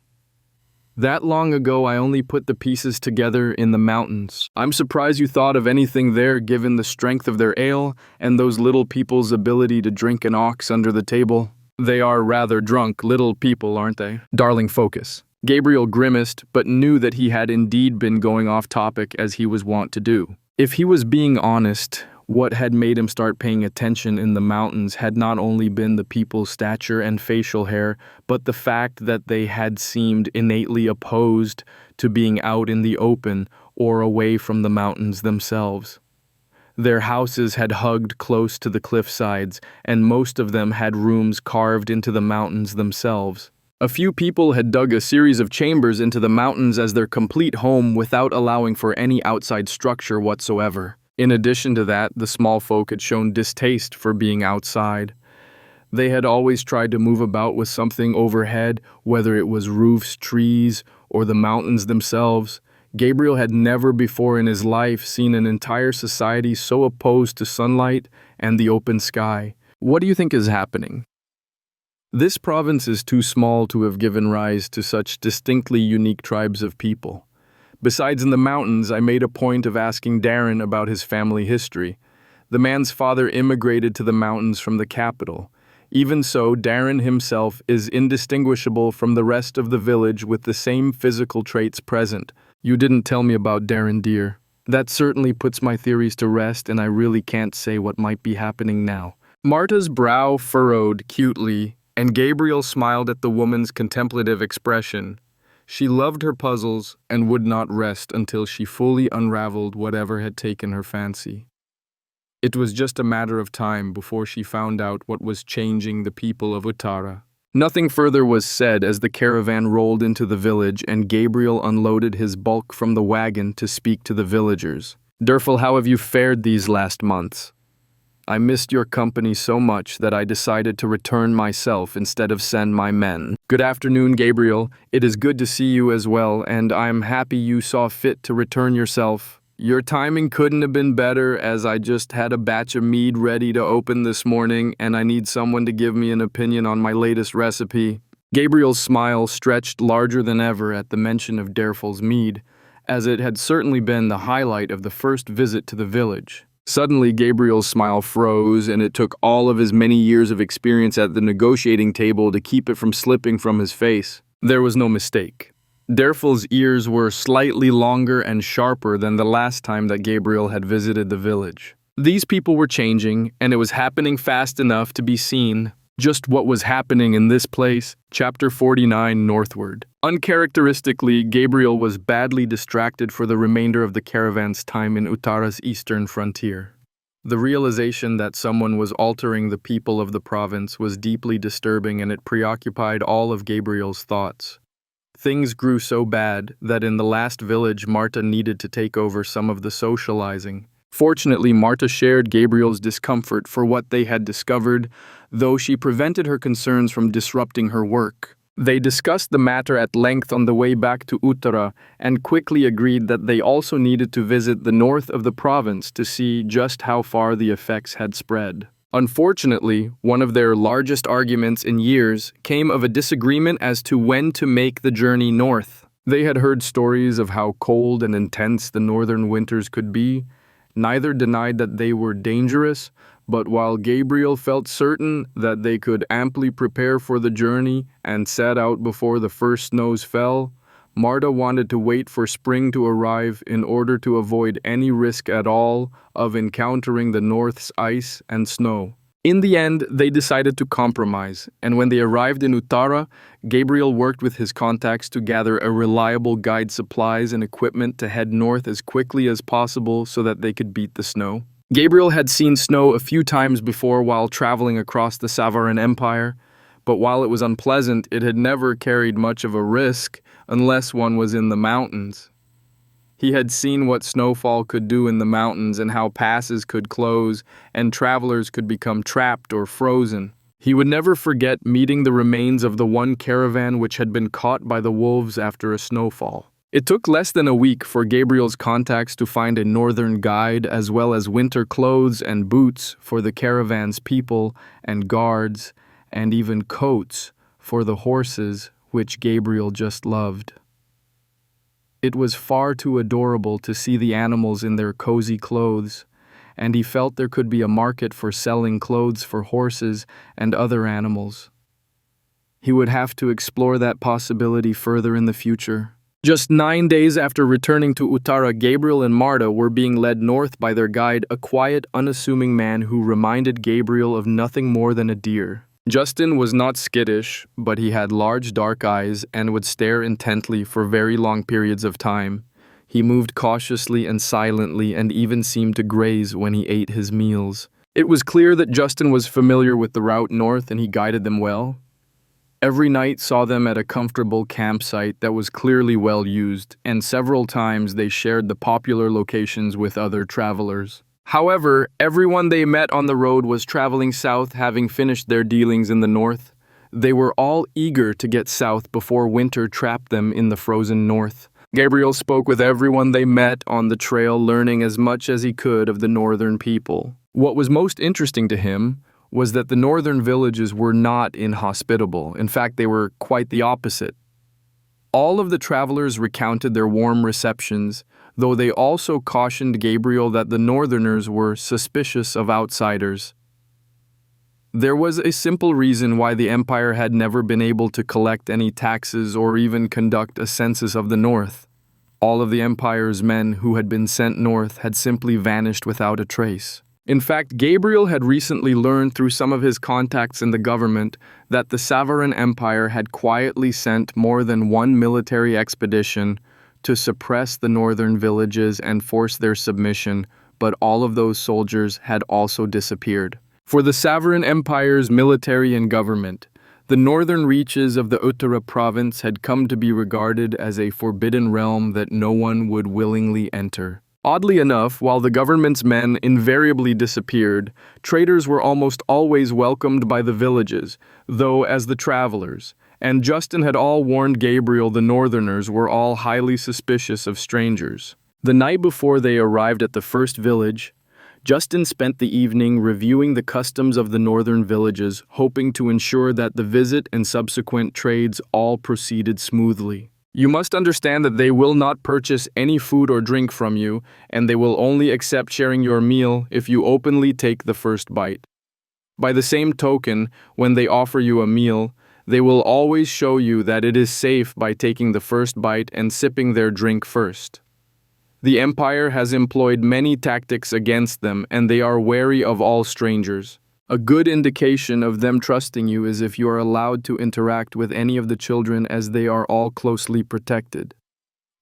That long ago, I only put the pieces together in the mountains. I'm surprised you thought of anything there given the strength of their ale and those little people's ability to drink an ox under the table. They are rather drunk little people, aren't they? Darling, focus. Gabriel grimaced, but knew that he had indeed been going off topic as he was wont to do. If he was being honest, what had made him start paying attention in the mountains had not only been the people's stature and facial hair, but the fact that they had seemed innately opposed to being out in the open or away from the mountains themselves. Their houses had hugged close to the cliff sides, and most of them had rooms carved into the mountains themselves. A few people had dug a series of chambers into the mountains as their complete home without allowing for any outside structure whatsoever. In addition to that, the small folk had shown distaste for being outside. They had always tried to move about with something overhead, whether it was roofs, trees, or the mountains themselves. Gabriel had never before in his life seen an entire society so opposed to sunlight and the open sky. What do you think is happening? This province is too small to have given rise to such distinctly unique tribes of people. Besides, in the mountains, I made a point of asking Darren about his family history. The man's father immigrated to the mountains from the capital. Even so, Darren himself is indistinguishable from the rest of the village with the same physical traits present. You didn't tell me about Darren, dear. That certainly puts my theories to rest, and I really can't say what might be happening now. Marta's brow furrowed cutely, and Gabriel smiled at the woman's contemplative expression. She loved her puzzles and would not rest until she fully unraveled whatever had taken her fancy. It was just a matter of time before she found out what was changing the people of Uttara. Nothing further was said as the caravan rolled into the village and Gabriel unloaded his bulk from the wagon to speak to the villagers. "Derfel, how have you fared these last months? I missed your company so much that I decided to return myself instead of send my men." "Good afternoon, Gabriel. It is good to see you as well, and I'm happy you saw fit to return yourself. Your timing couldn't have been better, as I just had a batch of mead ready to open this morning, and I need someone to give me an opinion on my latest recipe." Gabriel's smile stretched larger than ever at the mention of Derfel's mead, as it had certainly been the highlight of the first visit to the village. Suddenly, Gabriel's smile froze, and it took all of his many years of experience at the negotiating table to keep it from slipping from his face. There was no mistake. Derfel's ears were slightly longer and sharper than the last time that Gabriel had visited the village. These people were changing, and it was happening fast enough to be seen. Just what was happening in this place? Chapter 49, Northward. Uncharacteristically, Gabriel was badly distracted for the remainder of the caravan's time in Uttara's eastern frontier. The realization that someone was altering the people of the province was deeply disturbing, and it preoccupied all of Gabriel's thoughts. Things grew so bad that in the last village Marta needed to take over some of the socializing. Fortunately, Marta shared Gabriel's discomfort for what they had discovered, though she prevented her concerns from disrupting her work. They discussed the matter at length on the way back to Uttara and quickly agreed that they also needed to visit the north of the province to see just how far the effects had spread. Unfortunately, one of their largest arguments in years came of a disagreement as to when to make the journey north. They had heard stories of how cold and intense the northern winters could be. Neither denied that they were dangerous, but while Gabriel felt certain that they could amply prepare for the journey and set out before the first snows fell, Marta wanted to wait for spring to arrive in order to avoid any risk at all of encountering the north's ice and snow. In the end, they decided to compromise, and when they arrived in Uttara, Gabriel worked with his contacts to gather a reliable guide, supplies, and equipment to head north as quickly as possible so that they could beat the snow. Gabriel had seen snow a few times before while traveling across the Savaran Empire, but while it was unpleasant, it had never carried much of a risk unless one was in the mountains. He had seen what snowfall could do in the mountains and how passes could close and travelers could become trapped or frozen. He would never forget meeting the remains of the one caravan which had been caught by the wolves after a snowfall. It took less than a week for Gabriel's contacts to find a northern guide as well as winter clothes and boots for the caravan's people and guards, and even coats for the horses which Gabriel just loved. It was far too adorable to see the animals in their cozy clothes, and he felt there could be a market for selling clothes for horses and other animals. He would have to explore that possibility further in the future. Just 9 days after returning to Uttara, Gabriel and Marta were being led north by their guide, a quiet, unassuming man who reminded Gabriel of nothing more than a deer. Justin was not skittish, but he had large dark eyes and would stare intently for very long periods of time. He moved cautiously and silently and even seemed to graze when he ate his meals. It was clear that Justin was familiar with the route north and he guided them well. Every night saw them at a comfortable campsite that was clearly well used, and several times they shared the popular locations with other travelers. However, everyone they met on the road was traveling south, having finished their dealings in the north. They were all eager to get south before winter trapped them in the frozen north. Gabriel spoke with everyone they met on the trail, learning as much as he could of the northern people. What was most interesting to him was that the northern villages were not inhospitable. In fact, they were quite the opposite. All of the travelers recounted their warm receptions, though they also cautioned Gabriel that the northerners were suspicious of outsiders. There was a simple reason why the empire had never been able to collect any taxes or even conduct a census of the north. All of the Empire's men who had been sent north had simply vanished without a trace. In fact, Gabriel had recently learned through some of his contacts in the government that the Savaran Empire had quietly sent more than one military expedition to suppress the northern villages and force their submission, but all of those soldiers had also disappeared. For the Savaran Empire's military and government, the northern reaches of the Uttara province had come to be regarded as a forbidden realm that no one would willingly enter. Oddly enough, while the government's men invariably disappeared, traders were almost always welcomed by the villages, though as the travelers, and Justin had all warned Gabriel the northerners were all highly suspicious of strangers. The night before they arrived at the first village, Justin spent the evening reviewing the customs of the northern villages, hoping to ensure that the visit and subsequent trades all proceeded smoothly. You must understand that they will not purchase any food or drink from you, and they will only accept sharing your meal if you openly take the first bite. By the same token, when they offer you a meal, they will always show you that it is safe by taking the first bite and sipping their drink first. The Empire has employed many tactics against them, and they are wary of all strangers. A good indication of them trusting you is if you are allowed to interact with any of the children, as they are all closely protected.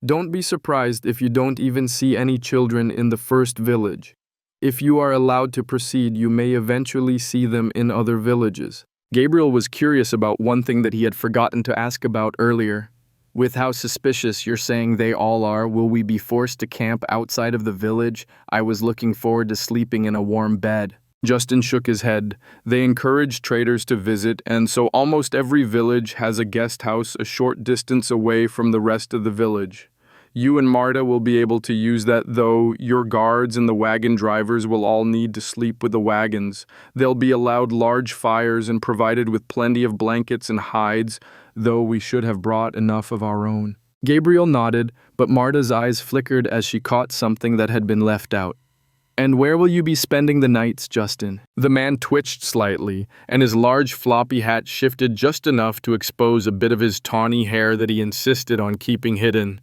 Don't be surprised if you don't even see any children in the first village. If you are allowed to proceed, you may eventually see them in other villages. Gabriel was curious about one thing that he had forgotten to ask about earlier. With how suspicious you're saying they all are, will we be forced to camp outside of the village? I was looking forward to sleeping in a warm bed. Justin shook his head. They encourage traders to visit, and so almost every village has a guest house a short distance away from the rest of the village. You and Marta will be able to use that, though your guards and the wagon drivers will all need to sleep with the wagons. They'll be allowed large fires and provided with plenty of blankets and hides, though we should have brought enough of our own. Gabriel nodded, but Marta's eyes flickered as she caught something that had been left out. And where will you be spending the nights, Justin? The man twitched slightly, and his large floppy hat shifted just enough to expose a bit of his tawny hair that he insisted on keeping hidden.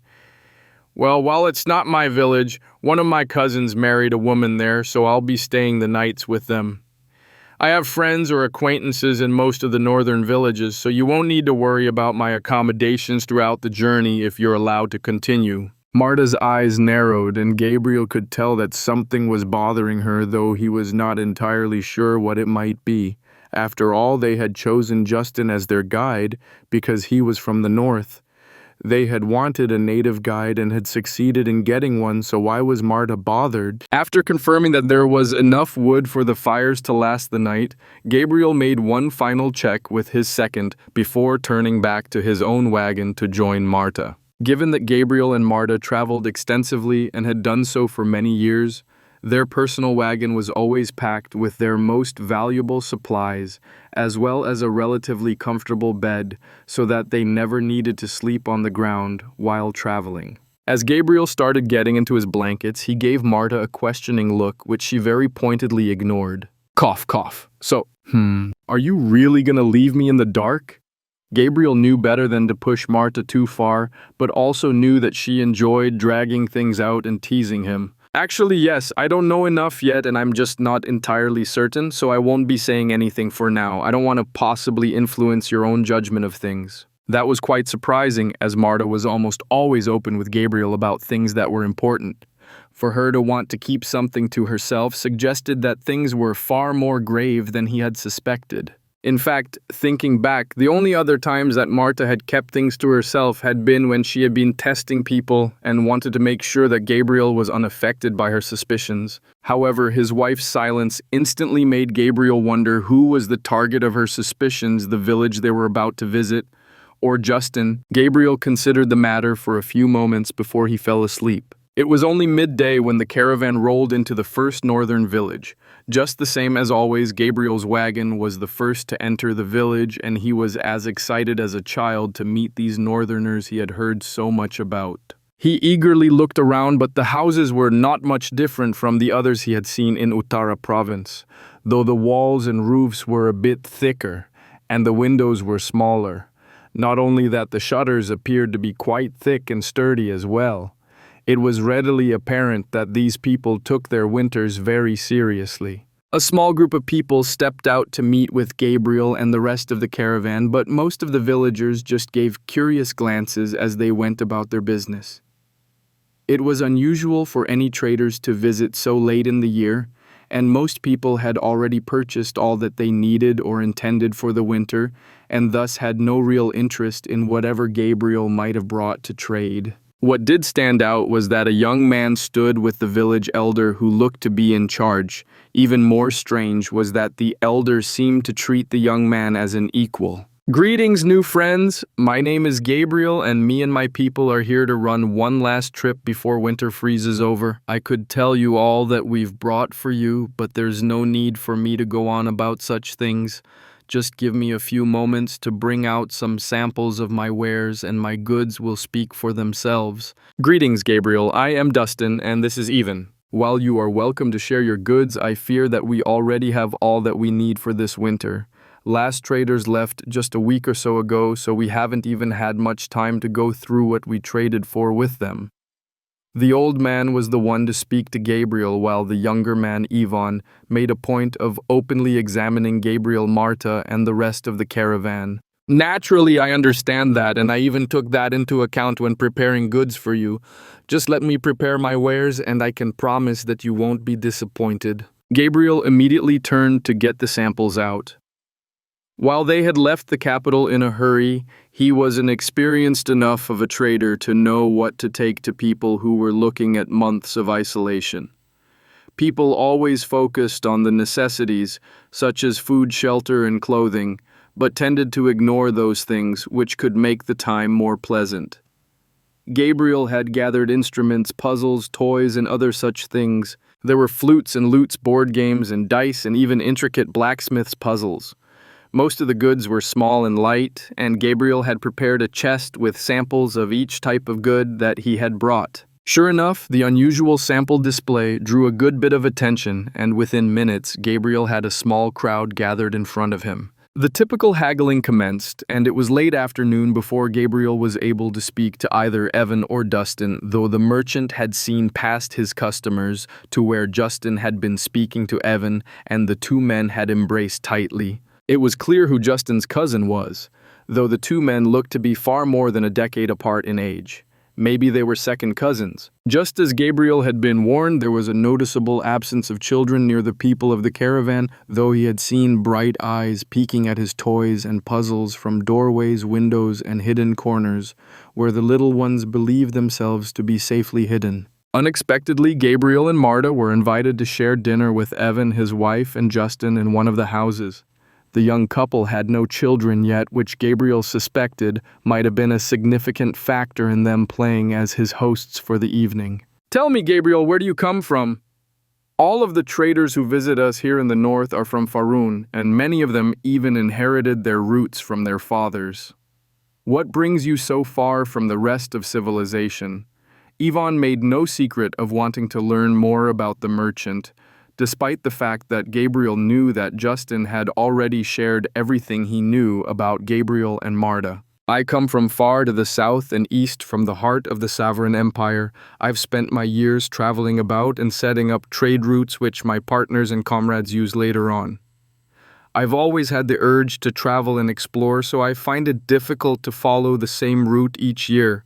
Well, while it's not my village, one of my cousins married a woman there, so I'll be staying the nights with them. I have friends or acquaintances in most of the northern villages, so you won't need to worry about my accommodations throughout the journey if you're allowed to continue. Marta's eyes narrowed, and Gabriel could tell that something was bothering her, though he was not entirely sure what it might be. After all, they had chosen Justin as their guide because he was from the north. They had wanted a native guide and had succeeded in getting one, so why was Marta bothered? After confirming that there was enough wood for the fires to last the night, Gabriel made one final check with his second before turning back to his own wagon to join Marta. Given that Gabriel and Marta traveled extensively and had done so for many years, their personal wagon was always packed with their most valuable supplies, as well as a relatively comfortable bed, so that they never needed to sleep on the ground while traveling. As Gabriel started getting into his blankets, he gave Marta a questioning look, which she very pointedly ignored. Cough, cough. So, are you really gonna leave me in the dark? Gabriel knew better than to push Marta too far, but also knew that she enjoyed dragging things out and teasing him. Actually, yes, I don't know enough yet, and I'm just not entirely certain, so I won't be saying anything for now. I don't want to possibly influence your own judgment of things. That was quite surprising, as Marta was almost always open with Gabriel about things that were important. For her to want to keep something to herself suggested that things were far more grave than he had suspected. In fact, thinking back, the only other times that Marta had kept things to herself had been when she had been testing people and wanted to make sure that Gabriel was unaffected by her suspicions. However, his wife's silence instantly made Gabriel wonder who was the target of her suspicions, the village they were about to visit, or Justin. Gabriel considered the matter for a few moments before he fell asleep. It was only midday when the caravan rolled into the first northern village. Just the same as always, Gabriel's wagon was the first to enter the village, and he was as excited as a child to meet these northerners he had heard so much about. He eagerly looked around, but the houses were not much different from the others he had seen in Uttara province, though the walls and roofs were a bit thicker, and the windows were smaller. Not only that, the shutters appeared to be quite thick and sturdy as well. It was readily apparent that these people took their winters very seriously. A small group of people stepped out to meet with Gabriel and the rest of the caravan, but most of the villagers just gave curious glances as they went about their business. It was unusual for any traders to visit so late in the year, and most people had already purchased all that they needed or intended for the winter, and thus had no real interest in whatever Gabriel might have brought to trade. What did stand out was that a young man stood with the village elder who looked to be in charge. Even more strange was that the elder seemed to treat the young man as an equal. "Greetings, new friends. My name is Gabriel, and me and my people are here to run one last trip before winter freezes over. I could tell you all that we've brought for you, but there's no need for me to go on about such things. Just give me a few moments to bring out some samples of my wares, and my goods will speak for themselves." "Greetings, Gabriel. I am Dustin, and this is Even. While you are welcome to share your goods, I fear that we already have all that we need for this winter. Last traders left just a week or so ago, so we haven't even had much time to go through what we traded for with them." The old man was the one to speak to Gabriel, while the younger man, Ivan, made a point of openly examining Gabriel, Marta, and the rest of the caravan. "Naturally, I understand that, and I even took that into account when preparing goods for you. Just let me prepare my wares, and I can promise that you won't be disappointed." Gabriel immediately turned to get the samples out. While they had left the capital in a hurry, he was experienced enough of a trader to know what to take to people who were looking at months of isolation. People always focused on the necessities, such as food, shelter, and clothing, but tended to ignore those things which could make the time more pleasant. Gabriel had gathered instruments, puzzles, toys, and other such things. There were flutes and lutes, board games, and dice, and even intricate blacksmith's puzzles. Most of the goods were small and light, and Gabriel had prepared a chest with samples of each type of good that he had brought. Sure enough, the unusual sample display drew a good bit of attention, and within minutes, Gabriel had a small crowd gathered in front of him. The typical haggling commenced, and it was late afternoon before Gabriel was able to speak to either Evan or Dustin, though the merchant had seen past his customers to where Justin had been speaking to Evan, and the two men had embraced tightly. It was clear who Justin's cousin was, though the two men looked to be far more than a decade apart in age. Maybe they were second cousins. Just as Gabriel had been warned, there was a noticeable absence of children near the people of the caravan, though he had seen bright eyes peeking at his toys and puzzles from doorways, windows, and hidden corners, where the little ones believed themselves to be safely hidden. Unexpectedly, Gabriel and Marta were invited to share dinner with Evan, his wife, and Justin in one of the houses. The young couple had no children yet, which Gabriel suspected might have been a significant factor in them playing as his hosts for the evening. "Tell me, Gabriel, where do you come from?" "All of the traders who visit us here in the north are from Faroon, and many of them even inherited their roots from their fathers." "What brings you so far from the rest of civilization?" Ivan made no secret of wanting to learn more about the merchant, despite the fact that Gabriel knew that Justin had already shared everything he knew about Gabriel and Marta. "I come from far to the south and east from the heart of the Sovereign Empire. I've spent my years traveling about and setting up trade routes which my partners and comrades use later on. I've always had the urge to travel and explore, so I find it difficult to follow the same route each year.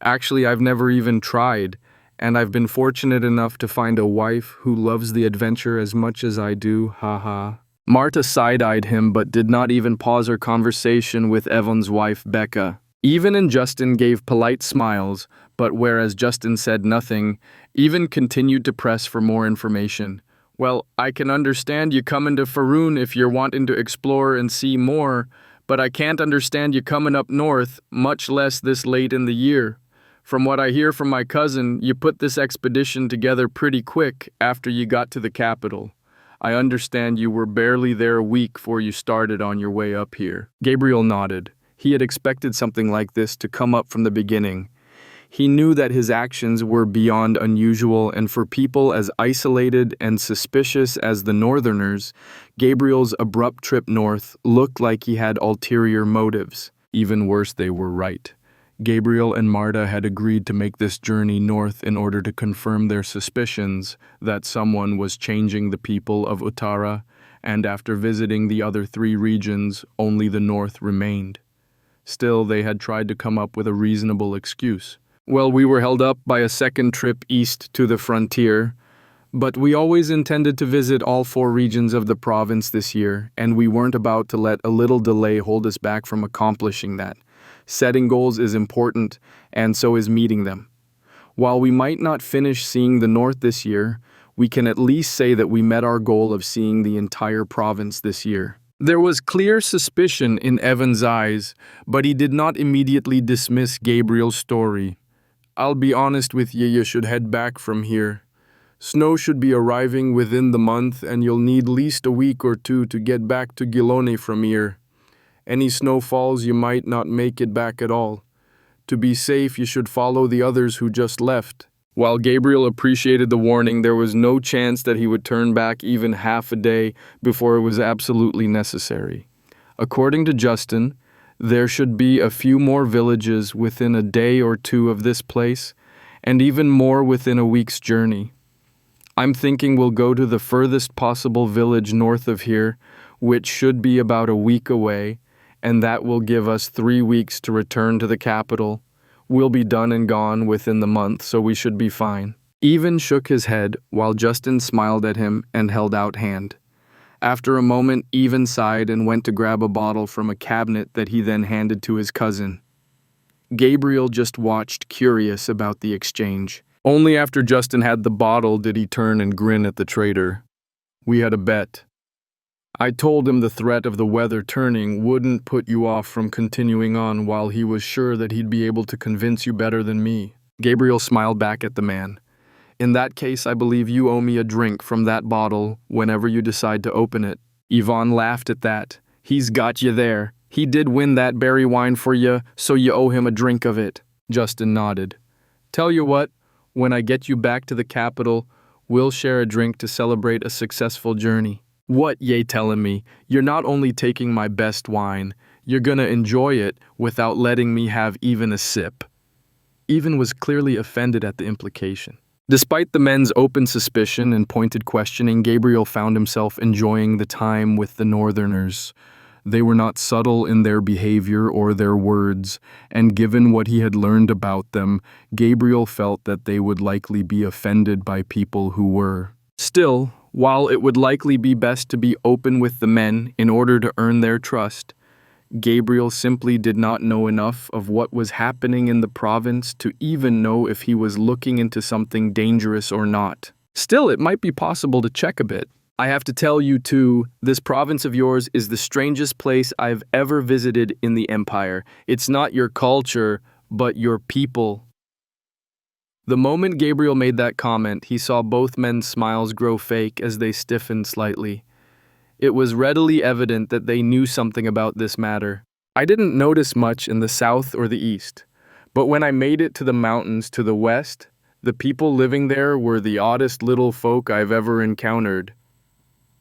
Actually, I've never even tried, and I've been fortunate enough to find a wife who loves the adventure as much as I do, haha." Marta side-eyed him but did not even pause her conversation with Evan's wife, Becca. Even and Justin gave polite smiles, but whereas Justin said nothing, Even continued to press for more information. "Well, I can understand you coming to Faroon if you're wanting to explore and see more, but I can't understand you coming up north, much less this late in the year. From what I hear from my cousin, you put this expedition together pretty quick after you got to the capital. I understand you were barely there a week before you started on your way up here." Gabriel nodded. He had expected something like this to come up from the beginning. He knew that his actions were beyond unusual, and for people as isolated and suspicious as the Northerners, Gabriel's abrupt trip north looked like he had ulterior motives. Even worse, they were right. Gabriel and Marta had agreed to make this journey north in order to confirm their suspicions that someone was changing the people of Uttara, and after visiting the other 3 regions, only the north remained. Still, they had tried to come up with a reasonable excuse. Well, we were held up by a second trip east to the frontier, but we always intended to visit all 4 regions of the province this year, and we weren't about to let a little delay hold us back from accomplishing that. Setting goals is important, and so is meeting them. While we might not finish seeing the north this year, we can at least say that we met our goal of seeing the entire province this year. There was clear suspicion in Evan's eyes, but he did not immediately dismiss Gabriel's story. I'll be honest with you should head back from here. Snow should be arriving within the month, and you'll need least a week or 2 to get back to Gilone from here. Any snowfalls, you might not make it back at all. To be safe, you should follow the others who just left. While Gabriel appreciated the warning, there was no chance that he would turn back even half a day before it was absolutely necessary. According to Justin, there should be a few more villages within a day or 2 of this place, and even more within a week's journey. I'm thinking we'll go to the furthest possible village north of here, which should be about a week away, and that will give us 3 weeks to return to the capital. We'll be done and gone within the month, so we should be fine. Even shook his head while Justin smiled at him and held out hand. After a moment, Even sighed and went to grab a bottle from a cabinet that he then handed to his cousin. Gabriel just watched, curious about the exchange. Only after Justin had the bottle did he turn and grin at the trader. We had a bet. I told him the threat of the weather turning wouldn't put you off from continuing on while he was sure that he'd be able to convince you better than me. Gabriel smiled back at the man. In that case, I believe you owe me a drink from that bottle whenever you decide to open it. Yvonne laughed at that. He's got you there. He did win that berry wine for you, so you owe him a drink of it. Justin nodded. Tell you what, when I get you back to the capital, we'll share a drink to celebrate a successful journey. What ye telling me? You're not only taking my best wine, you're gonna enjoy it without letting me have even a sip. Even was clearly offended at the implication. Despite the men's open suspicion and pointed questioning, Gabriel found himself enjoying the time with the northerners. They were not subtle in their behavior or their words, and given what he had learned about them, Gabriel felt that they would likely be offended by people who were. Still, while it would likely be best to be open with the men in order to earn their trust, Gabriel simply did not know enough of what was happening in the province to even know if he was looking into something dangerous or not. Still, it might be possible to check a bit. I have to tell you too, this province of yours is the strangest place I've ever visited in the Empire. It's not your culture, but your people. The moment Gabriel made that comment, he saw both men's smiles grow fake as they stiffened slightly. It was readily evident that they knew something about this matter. I didn't notice much in the south or the east, but when I made it to the mountains to the west, the people living there were the oddest little folk I've ever encountered.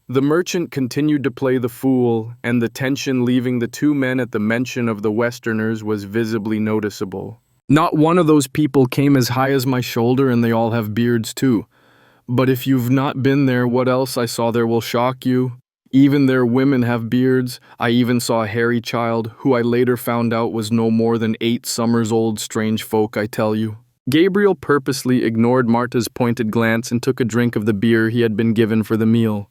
The merchant continued to play the fool, and the tension leaving the 2 men at the mention of the Westerners was visibly noticeable. Not one of those people came as high as my shoulder, and they all have beards too. But if you've not been there, what else I saw there will shock you. Even their women have beards. I even saw a hairy child, who I later found out was no more than 8 summers old. Strange folk, I tell you. Gabriel purposely ignored Marta's pointed glance and took a drink of the beer he had been given for the meal.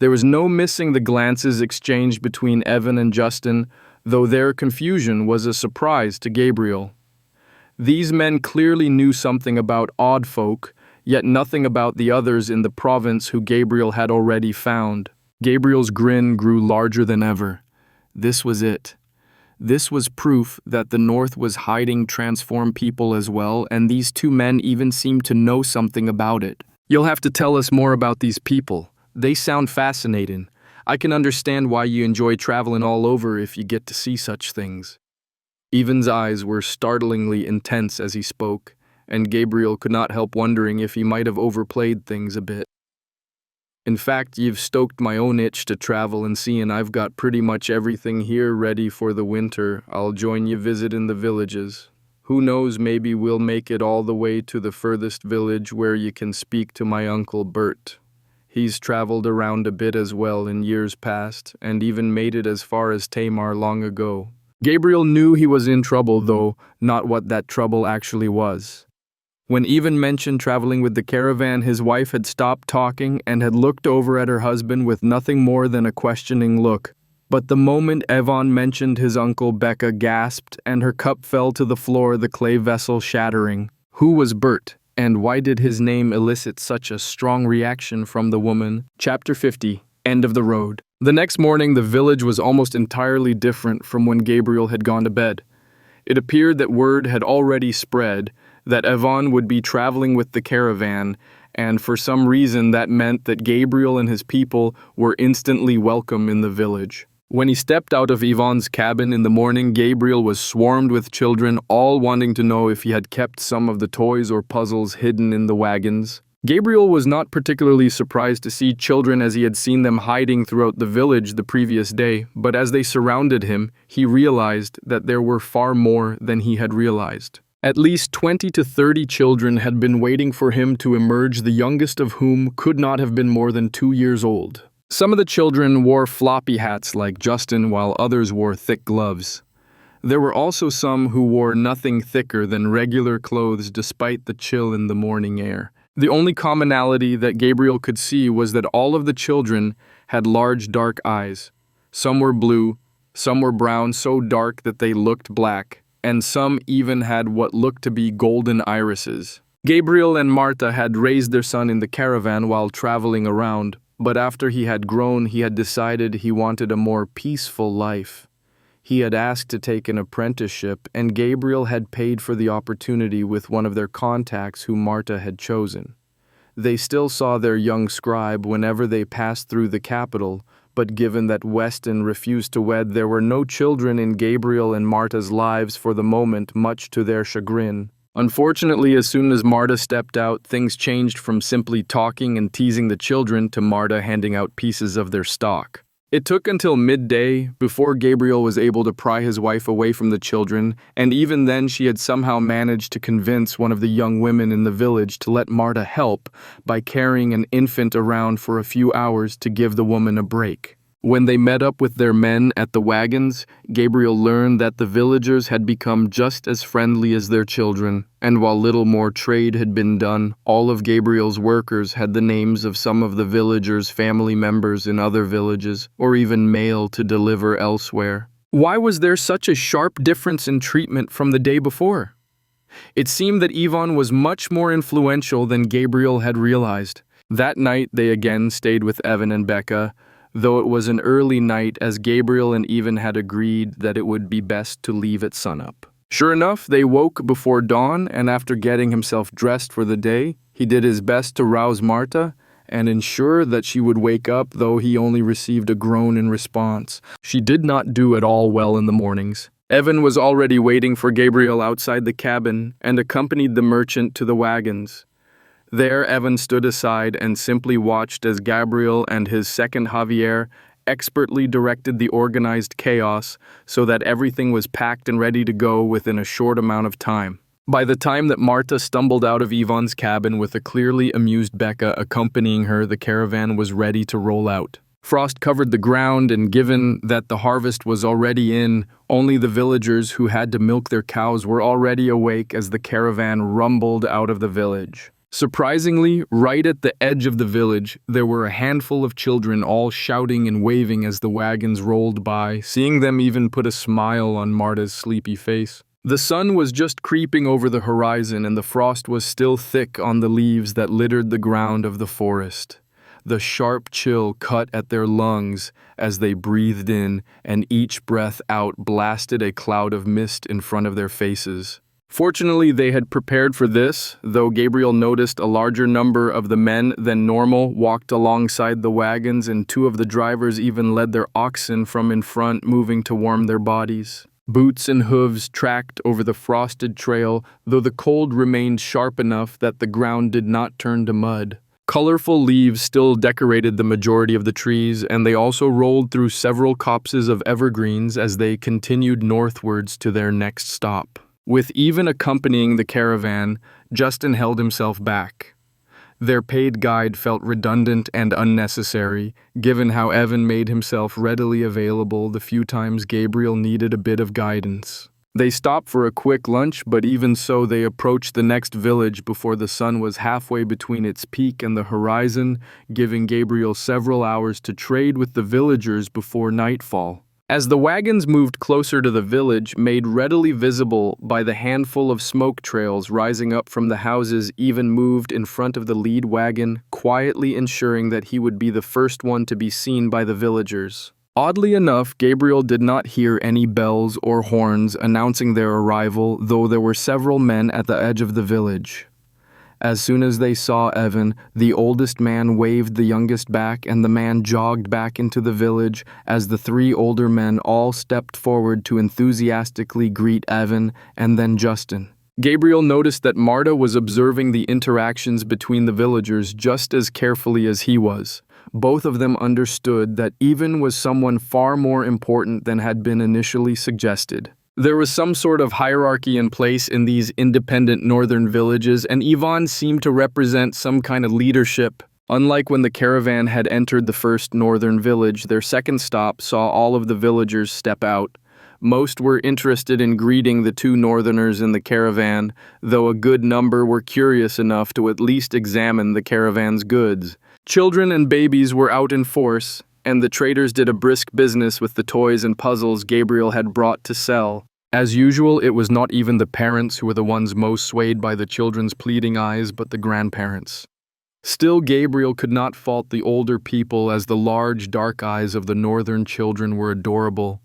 There was no missing the glances exchanged between Evan and Justin, though their confusion was a surprise to Gabriel. These men clearly knew something about odd folk, yet nothing about the others in the province who Gabriel had already found. Gabriel's grin grew larger than ever. This was it. This was proof that the North was hiding transformed people as well, and these 2 men even seemed to know something about it. You'll have to tell us more about these people. They sound fascinating. I can understand why you enjoy traveling all over if you get to see such things. Evan's eyes were startlingly intense as he spoke, and Gabriel could not help wondering if he might have overplayed things a bit. In fact, you've stoked my own itch to travel and see, and I've got pretty much everything here ready for the winter. I'll join you visiting the villages. Who knows, maybe we'll make it all the way to the furthest village where you can speak to my Uncle Bert. He's traveled around a bit as well in years past, and even made it as far as Tamar long ago. Gabriel knew he was in trouble, though not what that trouble actually was. When Evan mentioned traveling with the caravan, his wife had stopped talking and had looked over at her husband with nothing more than a questioning look. But the moment Evan mentioned his uncle, Becca gasped, and her cup fell to the floor, the clay vessel shattering. Who was Bert, and why did his name elicit such a strong reaction from the woman? Chapter 50. End of the road. The next morning, the village was almost entirely different from when Gabriel had gone to bed. It appeared that word had already spread that Evan would be traveling with the caravan, and for some reason that meant that Gabriel and his people were instantly welcome in the village. When he stepped out of Yvonne's cabin in the morning, Gabriel was swarmed with children, all wanting to know if he had kept some of the toys or puzzles hidden in the wagons. Gabriel was not particularly surprised to see children, as he had seen them hiding throughout the village the previous day, but as they surrounded him, he realized that there were far more than he had realized. At least 20 to 30 children had been waiting for him to emerge, the youngest of whom could not have been more than 2 years old. Some of the children wore floppy hats like Justin, while others wore thick gloves. There were also some who wore nothing thicker than regular clothes despite the chill in the morning air. The only commonality that Gabriel could see was that all of the children had large dark eyes. Some were blue, some were brown so dark that they looked black, and some even had what looked to be golden irises. Gabriel and Marta had raised their son in the caravan while traveling around, but after he had grown, he had decided he wanted a more peaceful life. He had asked to take an apprenticeship, and Gabriel had paid for the opportunity with one of their contacts who Marta had chosen. They still saw their young scribe whenever they passed through the capital, but given that Weston refused to wed, there were no children in Gabriel and Marta's lives for the moment, much to their chagrin. Unfortunately, as soon as Marta stepped out, things changed from simply talking and teasing the children to Marta handing out pieces of their stock. It took until midday before Gabriel was able to pry his wife away from the children, and even then she had somehow managed to convince one of the young women in the village to let Marta help by carrying an infant around for a few hours to give the woman a break. When they met up with their men at the wagons, Gabriel learned that the villagers had become just as friendly as their children, and while little more trade had been done, all of Gabriel's workers had the names of some of the villagers' family members in other villages, or even mail to deliver elsewhere. Why was there such a sharp difference in treatment from the day before? It seemed that Yvonne was much more influential than Gabriel had realized. That night they again stayed with Evan and Becca, though it was an early night, as Gabriel and Evan had agreed that it would be best to leave at sunup. Sure enough, they woke before dawn, and after getting himself dressed for the day, he did his best to rouse Marta and ensure that she would wake up, though he only received a groan in response. She did not do at all well in the mornings. Evan was already waiting for Gabriel outside the cabin and accompanied the merchant to the wagons. There, Evan stood aside and simply watched as Gabriel and his second Javier expertly directed the organized chaos so that everything was packed and ready to go within a short amount of time. By the time that Marta stumbled out of Yvonne's cabin with a clearly amused Becca accompanying her, the caravan was ready to roll out. Frost covered the ground, and given that the harvest was already in, only the villagers who had to milk their cows were already awake as the caravan rumbled out of the village. Surprisingly, right at the edge of the village, there were a handful of children all shouting and waving as the wagons rolled by. Seeing them even put a smile on Marta's sleepy face. The sun was just creeping over the horizon, and the frost was still thick on the leaves that littered the ground of the forest. The sharp chill cut at their lungs as they breathed in, and each breath out blasted a cloud of mist in front of their faces. Fortunately, they had prepared for this, though Gabriel noticed a larger number of the men than normal walked alongside the wagons, and 2 of the drivers even led their oxen from in front, moving to warm their bodies. Boots and hooves tracked over the frosted trail, though the cold remained sharp enough that the ground did not turn to mud. Colorful leaves still decorated the majority of the trees, and they also rolled through several copses of evergreens as they continued northwards to their next stop. With even accompanying the caravan, Justin held himself back. Their paid guide felt redundant and unnecessary, given how Evan made himself readily available the few times Gabriel needed a bit of guidance. They stopped for a quick lunch, but even so they approached the next village before the sun was halfway between its peak and the horizon, giving Gabriel several hours to trade with the villagers before nightfall. As the wagons moved closer to the village, made readily visible by the handful of smoke trails rising up from the houses, even moved in front of the lead wagon, quietly ensuring that he would be the first one to be seen by the villagers. Oddly enough, Gabriel did not hear any bells or horns announcing their arrival, though there were several men at the edge of the village. As soon as they saw Evan, the oldest man waved the youngest back, and the man jogged back into the village as the three older men all stepped forward to enthusiastically greet Evan and then Justin. Gabriel noticed that Marta was observing the interactions between the villagers just as carefully as he was. Both of them understood that Evan was someone far more important than had been initially suggested. There was some sort of hierarchy in place in these independent northern villages, and Ivan seemed to represent some kind of leadership. Unlike when the caravan had entered the first northern village, their second stop saw all of the villagers step out. Most were interested in greeting the two northerners in the caravan, though a good number were curious enough to at least examine the caravan's goods. Children and babies were out in force, and the traders did a brisk business with the toys and puzzles Gabriel had brought to sell. As usual, it was not even the parents who were the ones most swayed by the children's pleading eyes, but the grandparents. Still, Gabriel could not fault the older people, as the large, dark eyes of the northern children were adorable,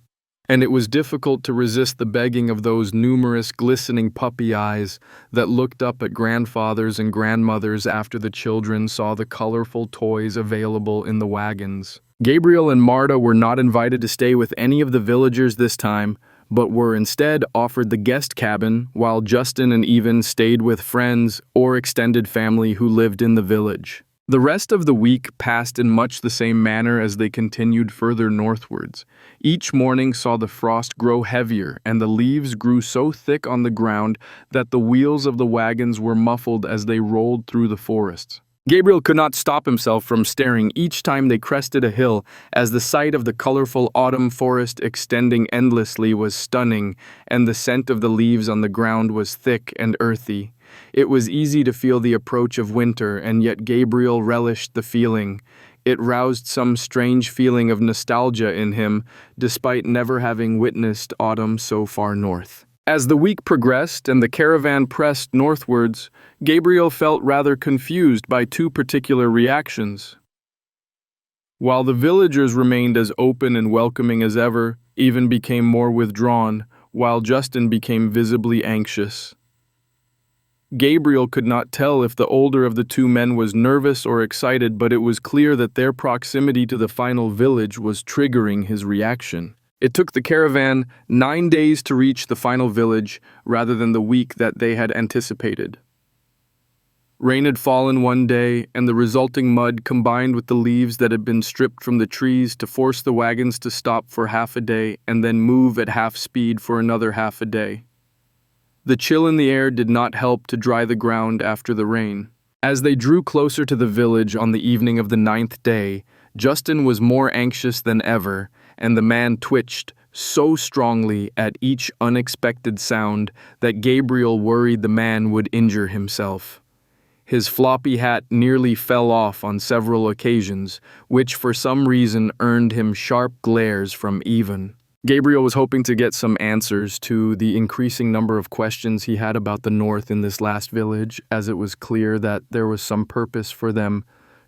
and it was difficult to resist the begging of those numerous glistening puppy eyes that looked up at grandfathers and grandmothers after the children saw the colorful toys available in the wagons. Gabriel and Marta were not invited to stay with any of the villagers this time, but were instead offered the guest cabin, while Justin and Evan stayed with friends or extended family who lived in the village. The rest of the week passed in much the same manner as they continued further northwards. Each morning saw the frost grow heavier, and the leaves grew so thick on the ground that the wheels of the wagons were muffled as they rolled through the forests. Gabriel could not stop himself from staring each time they crested a hill, as the sight of the colorful autumn forest extending endlessly was stunning, and the scent of the leaves on the ground was thick and earthy. It was easy to feel the approach of winter, and yet Gabriel relished the feeling. It roused some strange feeling of nostalgia in him, despite never having witnessed autumn so far north. As the week progressed and the caravan pressed northwards, Gabriel felt rather confused by two particular reactions. While the villagers remained as open and welcoming as ever, Evan became more withdrawn, while Justin became visibly anxious. Gabriel could not tell if the older of the two men was nervous or excited, but it was clear that their proximity to the final village was triggering his reaction. It took the caravan 9 days to reach the final village, rather than the week that they had anticipated. Rain had fallen one day, and the resulting mud combined with the leaves that had been stripped from the trees to force the wagons to stop for half a day and then move at half speed for another half a day. The chill in the air did not help to dry the ground after the rain. As they drew closer to the village on the evening of the 9th day, Justin was more anxious than ever, and the man twitched so strongly at each unexpected sound that Gabriel worried the man would injure himself. His floppy hat nearly fell off on several occasions, which for some reason earned him sharp glares from Evan. Gabriel was hoping to get some answers to the increasing number of questions he had about the north in this last village, as it was clear that there was some purpose for them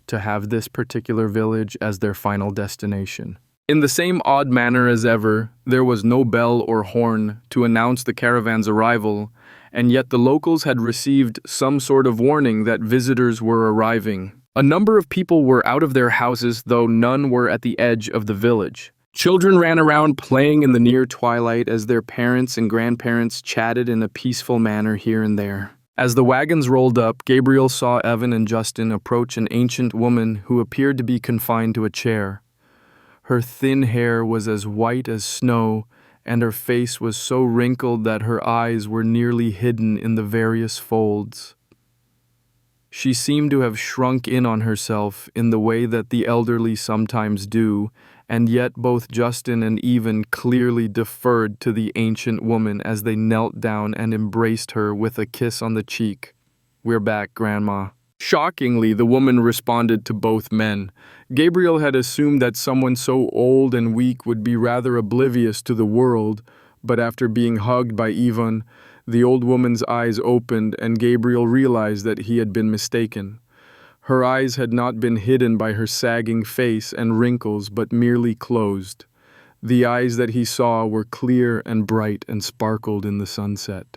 to have this particular village as their final destination. In the same odd manner as ever, there was no bell or horn to announce the caravan's arrival, and yet the locals had received some sort of warning that visitors were arriving. A number of people were out of their houses, though none were at the edge of the village. Children ran around playing in the near twilight as their parents and grandparents chatted in a peaceful manner here and there. As the wagons rolled up, Gabriel saw Evan and Justin approach an ancient woman who appeared to be confined to a chair. Her thin hair was as white as snow, and her face was so wrinkled that her eyes were nearly hidden in the various folds. She seemed to have shrunk in on herself in the way that the elderly sometimes do, and yet both Justin and Even clearly deferred to the ancient woman as they knelt down and embraced her with a kiss on the cheek. "We're back, Grandma." Shockingly, the woman responded to both men. Gabriel had assumed that someone so old and weak would be rather oblivious to the world, but after being hugged by Ivan, the old woman's eyes opened and Gabriel realized that he had been mistaken. Her eyes had not been hidden by her sagging face and wrinkles, but merely closed. The eyes that he saw were clear and bright and sparkled in the sunset.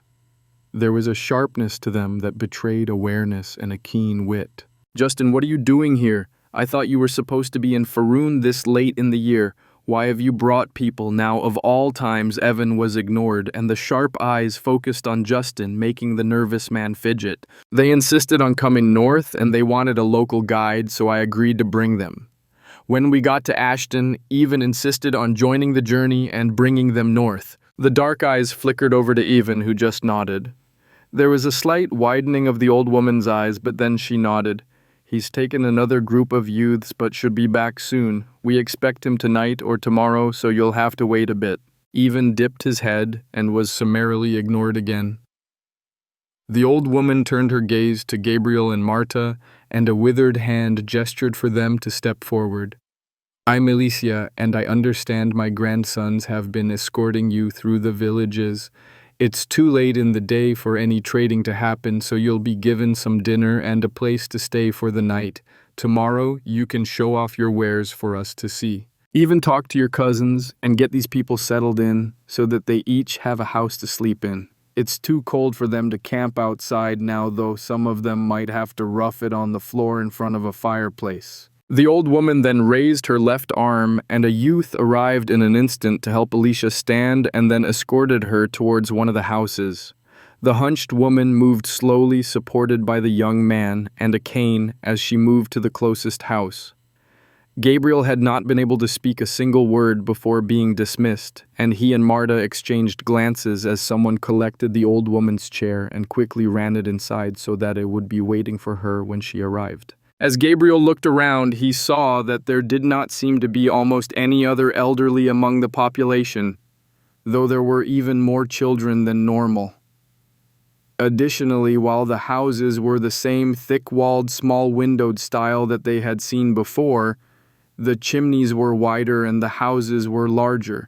There was a sharpness to them that betrayed awareness and a keen wit. "Justin, what are you doing here? I thought you were supposed to be in Faroon this late in the year. Why have you brought people now?" Of all times, Evan was ignored, and the sharp eyes focused on Justin, making the nervous man fidget. "They insisted on coming north, and they wanted a local guide, so I agreed to bring them. When we got to Ashton, Even insisted on joining the journey and bringing them north." The dark eyes flickered over to Even, who just nodded. There was a slight widening of the old woman's eyes, but then she nodded. "He's taken another group of youths but should be back soon. We expect him tonight or tomorrow, so you'll have to wait a bit." Even dipped his head and was summarily ignored again. The old woman turned her gaze to Gabriel and Marta, and a withered hand gestured for them to step forward. "I'm Alicia, and I understand my grandsons have been escorting you through the villages. It's too late in the day for any trading to happen, so you'll be given some dinner and a place to stay for the night. Tomorrow, you can show off your wares for us to see. Even talk to your cousins and get these people settled in so that they each have a house to sleep in. It's too cold for them to camp outside now, though some of them might have to rough it on the floor in front of a fireplace." The old woman then raised her left arm, and a youth arrived in an instant to help Alicia stand and then escorted her towards one of the houses. The hunched woman moved slowly, supported by the young man and a cane as she moved to the closest house. Gabriel had not been able to speak a single word before being dismissed, and he and Marta exchanged glances as someone collected the old woman's chair and quickly ran it inside so that it would be waiting for her when she arrived. As Gabriel looked around, he saw that there did not seem to be almost any other elderly among the population, though there were even more children than normal. Additionally, while the houses were the same thick-walled, small-windowed style that they had seen before, the chimneys were wider and the houses were larger.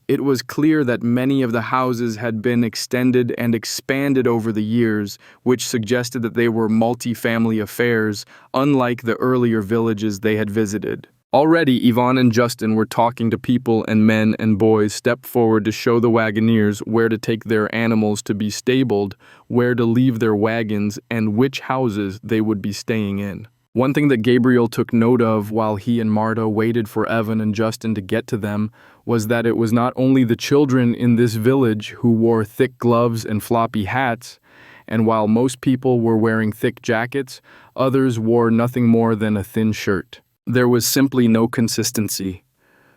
It was clear that many of the houses had been extended and expanded over the years, which suggested that they were multi-family affairs, unlike the earlier villages they had visited. Already, Yvonne and Justin were talking to people, and men and boys stepped forward to show the wagoners where to take their animals to be stabled, where to leave their wagons, and which houses they would be staying in. One thing that Gabriel took note of while he and Marta waited for Evan and Justin to get to them was that it was not only the children in this village who wore thick gloves and floppy hats, and while most people were wearing thick jackets, others wore nothing more than a thin shirt. There was simply no consistency.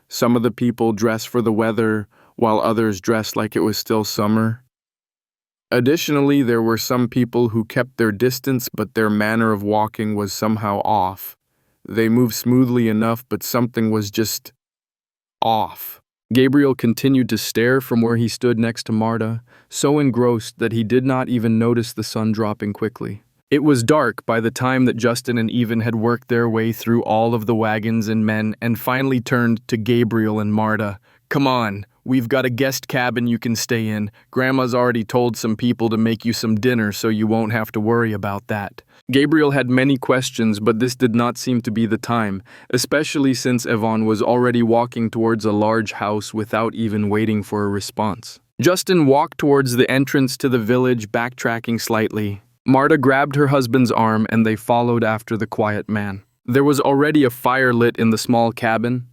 Some of the people dressed for the weather, while others dressed like it was still summer. Additionally, there were some people who kept their distance, but their manner of walking was somehow off. They moved smoothly enough, but something was just off. Gabriel continued to stare from where he stood next to Marta, so engrossed that he did not even notice the sun dropping quickly. It was dark by the time that Justin and Even had worked their way through all of the wagons and men and finally turned to Gabriel and Marta. "Come on, we've got a guest cabin you can stay in. Grandma's already told some people to make you some dinner so you won't have to worry about that." Gabriel had many questions, but this did not seem to be the time, especially since Yvonne was already walking towards a large house without even waiting for a response. Justin walked towards the entrance to the village, backtracking slightly. Marta grabbed her husband's arm and they followed after the quiet man. There was already a fire lit in the small cabin.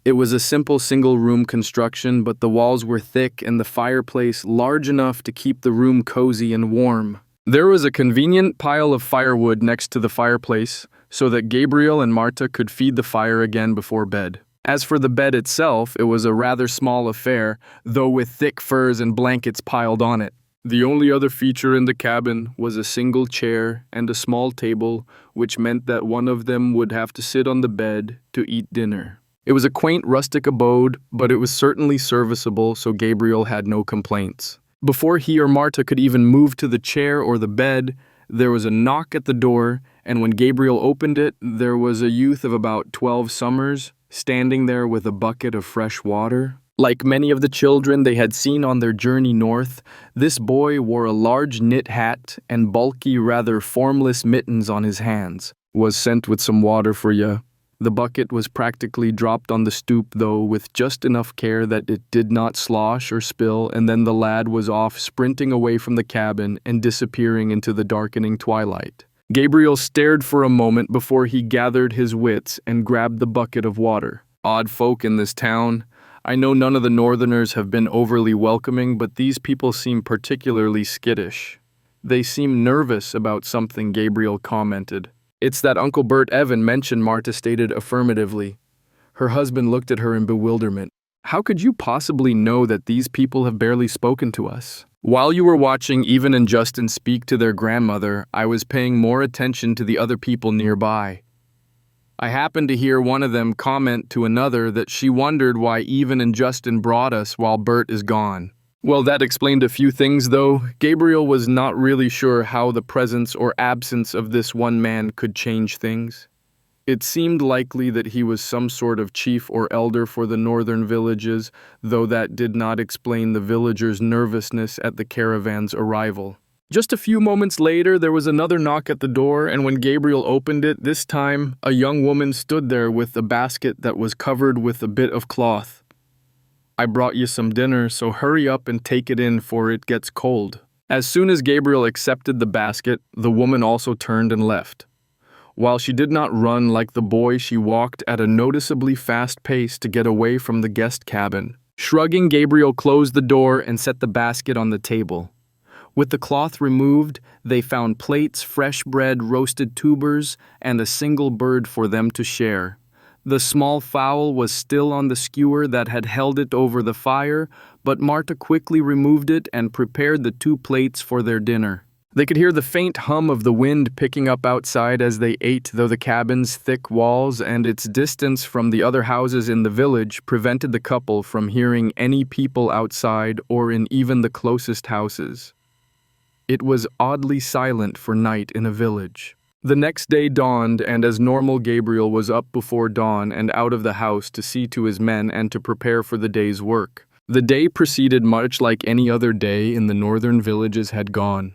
It was a simple single-room construction, but the walls were thick and the fireplace large enough to keep the room cozy and warm. There was a convenient pile of firewood next to the fireplace so that Gabriel and Marta could feed the fire again before bed. As for the bed itself, it was a rather small affair, though with thick furs and blankets piled on it. The only other feature in the cabin was a single chair and a small table, which meant that one of them would have to sit on the bed to eat dinner. It was a quaint rustic abode, but it was certainly serviceable, so Gabriel had no complaints. Before he or Marta could even move to the chair or the bed, there was a knock at the door, and when Gabriel opened it, there was a youth of about 12 summers, standing there with a bucket of fresh water. Like many of the children they had seen on their journey north, this boy wore a large knit hat and bulky, rather formless mittens on his hands. "Was sent with some water for ya." The bucket was practically dropped on the stoop, though, with just enough care that it did not slosh or spill, and then the lad was off sprinting away from the cabin and disappearing into the darkening twilight. Gabriel stared for a moment before he gathered his wits and grabbed the bucket of water. Odd folk in this town. I know none of the northerners have been overly welcoming, but these people seem particularly skittish. They seem nervous about something, Gabriel commented. "It's that Uncle Bert Evan mentioned," Marta stated affirmatively. Her husband looked at her in bewilderment. "How could you possibly know that these people have barely spoken to us?" "While you were watching Even and Justin speak to their grandmother, I was paying more attention to the other people nearby. I happened to hear one of them comment to another that she wondered why Even and Justin brought us while Bert is gone." Well, that explained a few things, though. Gabriel was not really sure how the presence or absence of this one man could change things. It seemed likely that he was some sort of chief or elder for the northern villages, though that did not explain the villagers' nervousness at the caravan's arrival. Just a few moments later, there was another knock at the door, and when Gabriel opened it, this time, a young woman stood there with a basket that was covered with a bit of cloth. "I brought you some dinner, so hurry up and take it in, for it gets cold." As soon as Gabriel accepted the basket, the woman also turned and left. While she did not run like the boy, she walked at a noticeably fast pace to get away from the guest cabin. Shrugging, Gabriel closed the door and set the basket on the table. With the cloth removed, they found plates, fresh bread, roasted tubers, and a single bird for them to share. The small fowl was still on the skewer that had held it over the fire, but Marta quickly removed it and prepared the 2 plates for their dinner. They could hear the faint hum of the wind picking up outside as they ate, though the cabin's thick walls and its distance from the other houses in the village prevented the couple from hearing any people outside or in even the closest houses. It was oddly silent for night in a village. The next day dawned, and as normal, Gabriel was up before dawn and out of the house to see to his men and to prepare for the day's work. The day proceeded much like any other day in the northern villages had gone.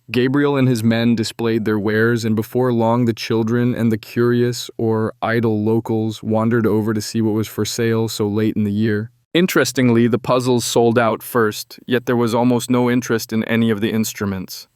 Gabriel and his men displayed their wares, and before long the children and the curious or idle locals wandered over to see what was for sale so late in the year. Interestingly, the puzzles sold out first, yet there was almost no interest in any of the instruments.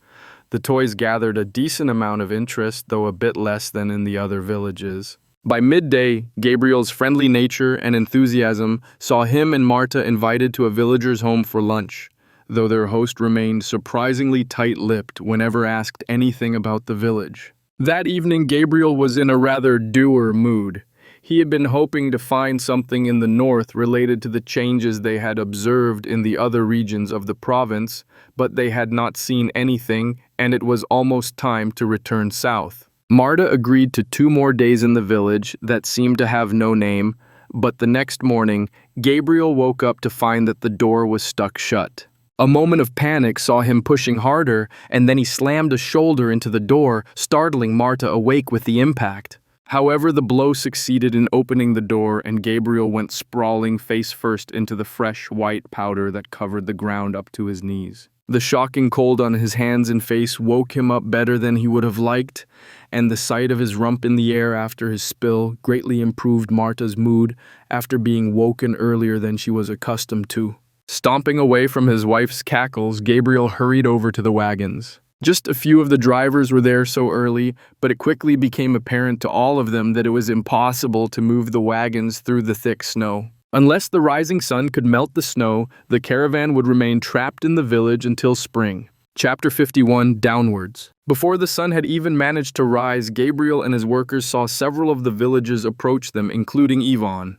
The toys gathered a decent amount of interest, though a bit less than in the other villages. By midday, Gabriel's friendly nature and enthusiasm saw him and Marta invited to a villager's home for lunch, though their host remained surprisingly tight-lipped whenever asked anything about the village. That evening, Gabriel was in a rather dour mood. He had been hoping to find something in the north related to the changes they had observed in the other regions of the province, but they had not seen anything, and it was almost time to return south. Marta agreed to 2 more days in the village that seemed to have no name, but the next morning, Gabriel woke up to find that the door was stuck shut. A moment of panic saw him pushing harder, and then he slammed a shoulder into the door, startling Marta awake with the impact. However, the blow succeeded in opening the door, and Gabriel went sprawling face first into the fresh white powder that covered the ground up to his knees. The shocking cold on his hands and face woke him up better than he would have liked, and the sight of his rump in the air after his spill greatly improved Marta's mood after being woken earlier than she was accustomed to. Stomping away from his wife's cackles, Gabriel hurried over to the wagons. Just a few of the drivers were there so early, but it quickly became apparent to all of them that it was impossible to move the wagons through the thick snow. Unless the rising sun could melt the snow, the caravan would remain trapped in the village until spring. Chapter 51, Downwards. Before the sun had even managed to rise, Gabriel and his workers saw several of the villagers approach them, including Ivan.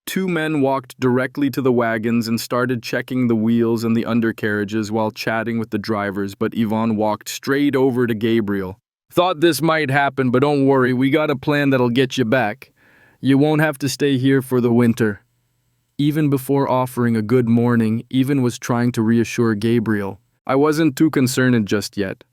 Two men walked directly to the wagons and started checking the wheels and the undercarriages while chatting with the drivers, but Ivan walked straight over to Gabriel. "Thought this might happen, but don't worry, we got a plan that'll get you back. You won't have to stay here for the winter." Even before offering a good morning, Ivan was trying to reassure Gabriel. "I wasn't too concerned just yet.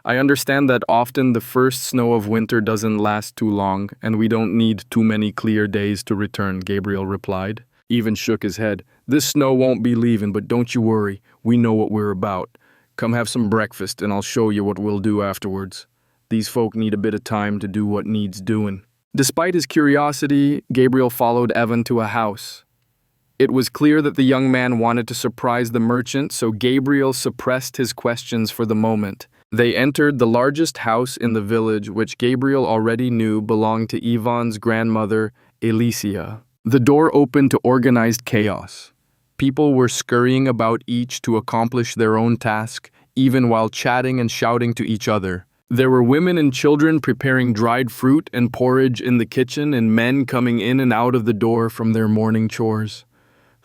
I understand that often the first snow of winter doesn't last too long, and we don't need too many clear days to return," Gabriel replied. Ivan shook his head. "This snow won't be leaving, but don't you worry. We know what we're about. Come have some breakfast, and I'll show you what we'll do afterwards. These folk need a bit of time to do what needs doing." Despite his curiosity, Gabriel followed Evan to a house. It was clear that the young man wanted to surprise the merchant, so Gabriel suppressed his questions for the moment. They entered the largest house in the village, which Gabriel already knew belonged to Ivan's grandmother, Alicia. The door opened to organized chaos. People were scurrying about each to accomplish their own task, even while chatting and shouting to each other. There were women and children preparing dried fruit and porridge in the kitchen, and men coming in and out of the door from their morning chores.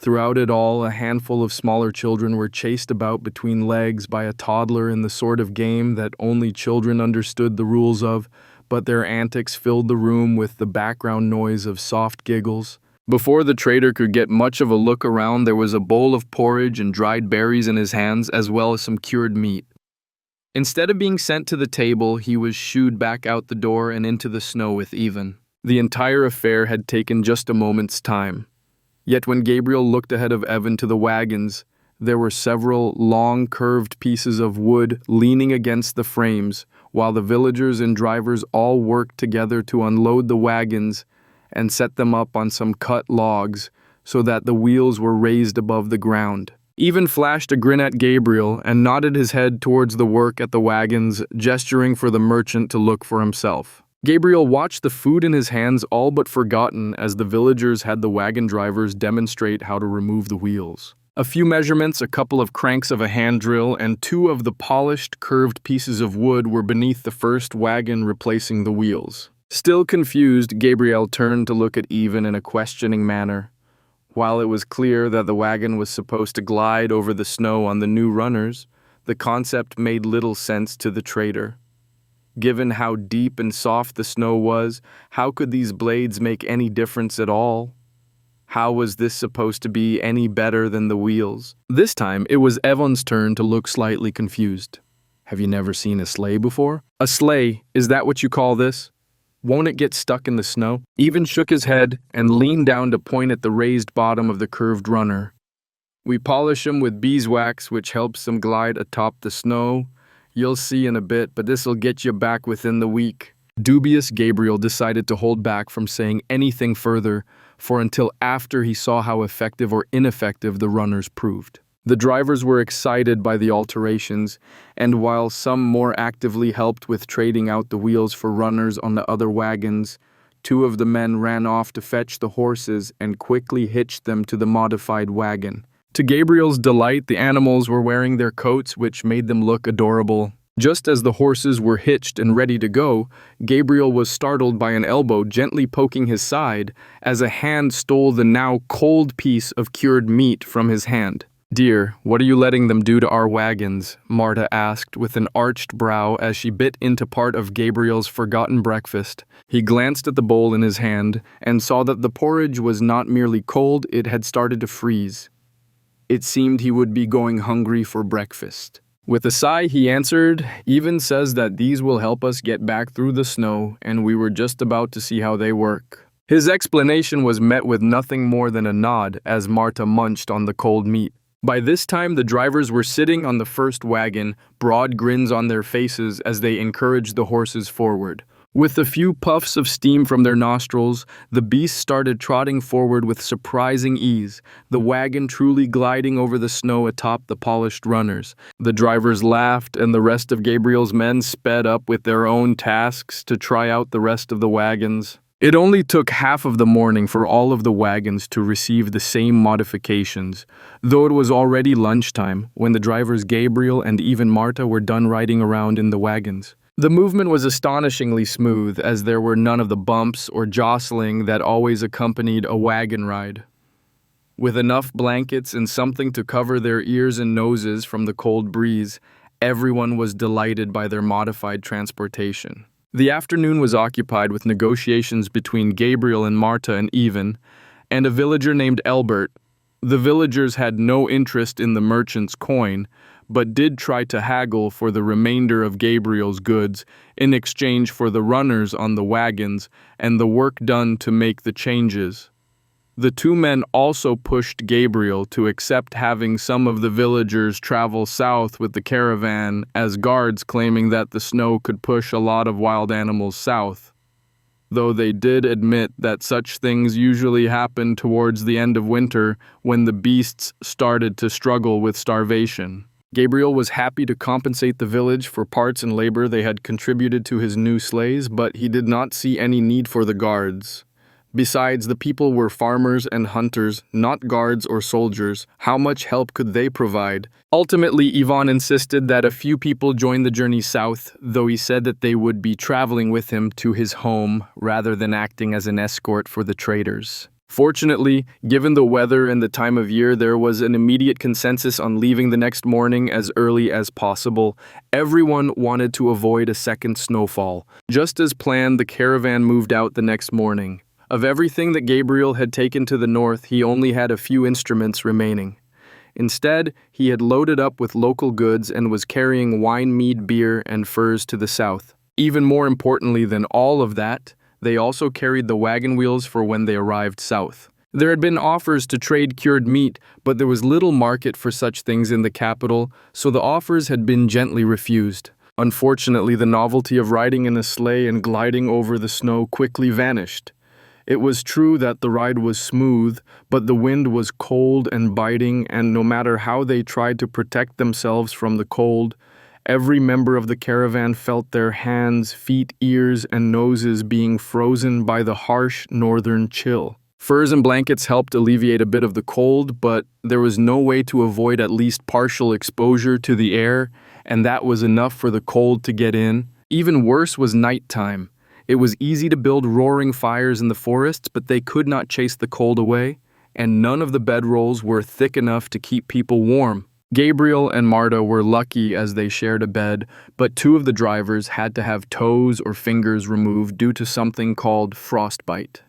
Throughout it all, a handful of smaller children were chased about between legs by a toddler in the sort of game that only children understood the rules of, but their antics filled the room with the background noise of soft giggles. Before the trader could get much of a look around, there was a bowl of porridge and dried berries in his hands, as well as some cured meat. Instead of being sent to the table, he was shooed back out the door and into the snow with Ivan. The entire affair had taken just a moment's time. Yet when Gabriel looked ahead of Evan to the wagons, there were several long, curved pieces of wood leaning against the frames, while the villagers and drivers all worked together to unload the wagons and set them up on some cut logs so that the wheels were raised above the ground. Ivan flashed a grin at Gabriel and nodded his head towards the work at the wagons, gesturing for the merchant to look for himself. Gabriel watched the food in his hands all but forgotten as the villagers had the wagon drivers demonstrate how to remove the wheels. A few measurements, a couple of cranks of a hand drill, and two of the polished, curved pieces of wood were beneath the first wagon replacing the wheels. Still confused, Gabriel turned to look at Ivan in a questioning manner. While it was clear that the wagon was supposed to glide over the snow on the new runners, the concept made little sense to the trader. Given how deep and soft the snow was, how could these blades make any difference at all? How was this supposed to be any better than the wheels? This time, it was Evan's turn to look slightly confused. "Have you never seen a sleigh before?" "A sleigh? Is that what you call this? Won't it get stuck in the snow?" Ivan shook his head and leaned down to point at the raised bottom of the curved runner. "We polish 'em with beeswax, which helps them glide atop the snow. You'll see in a bit, but this'll get you back within the week." Dubious, Gabriel decided to hold back from saying anything further, for until after he saw how effective or ineffective the runners proved. The drivers were excited by the alterations, and while some more actively helped with trading out the wheels for runners on the other wagons, two of the men ran off to fetch the horses and quickly hitched them to the modified wagon. To Gabriel's delight, the animals were wearing their coats, which made them look adorable. Just as the horses were hitched and ready to go, Gabriel was startled by an elbow gently poking his side as a hand stole the now cold piece of cured meat from his hand. "Dear, what are you letting them do to our wagons?" Marta asked with an arched brow as she bit into part of Gabriel's forgotten breakfast. He glanced at the bowl in his hand and saw that the porridge was not merely cold, it had started to freeze. It seemed he would be going hungry for breakfast. With a sigh, he answered, "Ivan says that these will help us get back through the snow, and we were just about to see how they work." His explanation was met with nothing more than a nod as Marta munched on the cold meat. By this time, the drivers were sitting on the first wagon, broad grins on their faces as they encouraged the horses forward. With a few puffs of steam from their nostrils, the beasts started trotting forward with surprising ease, the wagon truly gliding over the snow atop the polished runners. The drivers laughed, and the rest of Gabriel's men sped up with their own tasks to try out the rest of the wagons. It only took half of the morning for all of the wagons to receive the same modifications, though it was already lunchtime when the drivers Gabriel and even Marta were done riding around in the wagons. The movement was astonishingly smooth, as there were none of the bumps or jostling that always accompanied a wagon ride. With enough blankets and something to cover their ears and noses from the cold breeze, everyone was delighted by their modified transportation. The afternoon was occupied with negotiations between Gabriel and Marta and Ivan, and a villager named Elbert. The villagers had no interest in the merchant's coin, but did try to haggle for the remainder of Gabriel's goods in exchange for the runners on the wagons and the work done to make the changes. The two men also pushed Gabriel to accept having some of the villagers travel south with the caravan as guards, claiming that the snow could push a lot of wild animals south, though they did admit that such things usually happen towards the end of winter when the beasts started to struggle with starvation. Gabriel was happy to compensate the village for parts and labor they had contributed to his new sleighs, but he did not see any need for the guards. Besides, the people were farmers and hunters, not guards or soldiers. How much help could they provide? Ultimately, Ivan insisted that a few people join the journey south, though he said that they would be traveling with him to his home rather than acting as an escort for the traders. Fortunately, given the weather and the time of year, there was an immediate consensus on leaving the next morning as early as possible. Everyone wanted to avoid a second snowfall. Just as planned, the caravan moved out the next morning. Of everything that Gabriel had taken to the north, he only had a few instruments remaining. Instead, he had loaded up with local goods and was carrying wine, mead, beer, and furs to the south. Even more importantly than all of that, they also carried the wagon wheels for when they arrived south. There had been offers to trade cured meat, but there was little market for such things in the capital, so the offers had been gently refused. Unfortunately, the novelty of riding in a sleigh and gliding over the snow quickly vanished. It was true that the ride was smooth, but the wind was cold and biting, and no matter how they tried to protect themselves from the cold, every member of the caravan felt their hands, feet, ears, and noses being frozen by the harsh northern chill. Furs and blankets helped alleviate a bit of the cold, but there was no way to avoid at least partial exposure to the air, and that was enough for the cold to get in. Even worse was nighttime. It was easy to build roaring fires in the forests, but they could not chase the cold away, and none of the bedrolls were thick enough to keep people warm. Gabriel and Marta were lucky as they shared a bed, but two of the drivers had to have toes or fingers removed due to something called frostbite.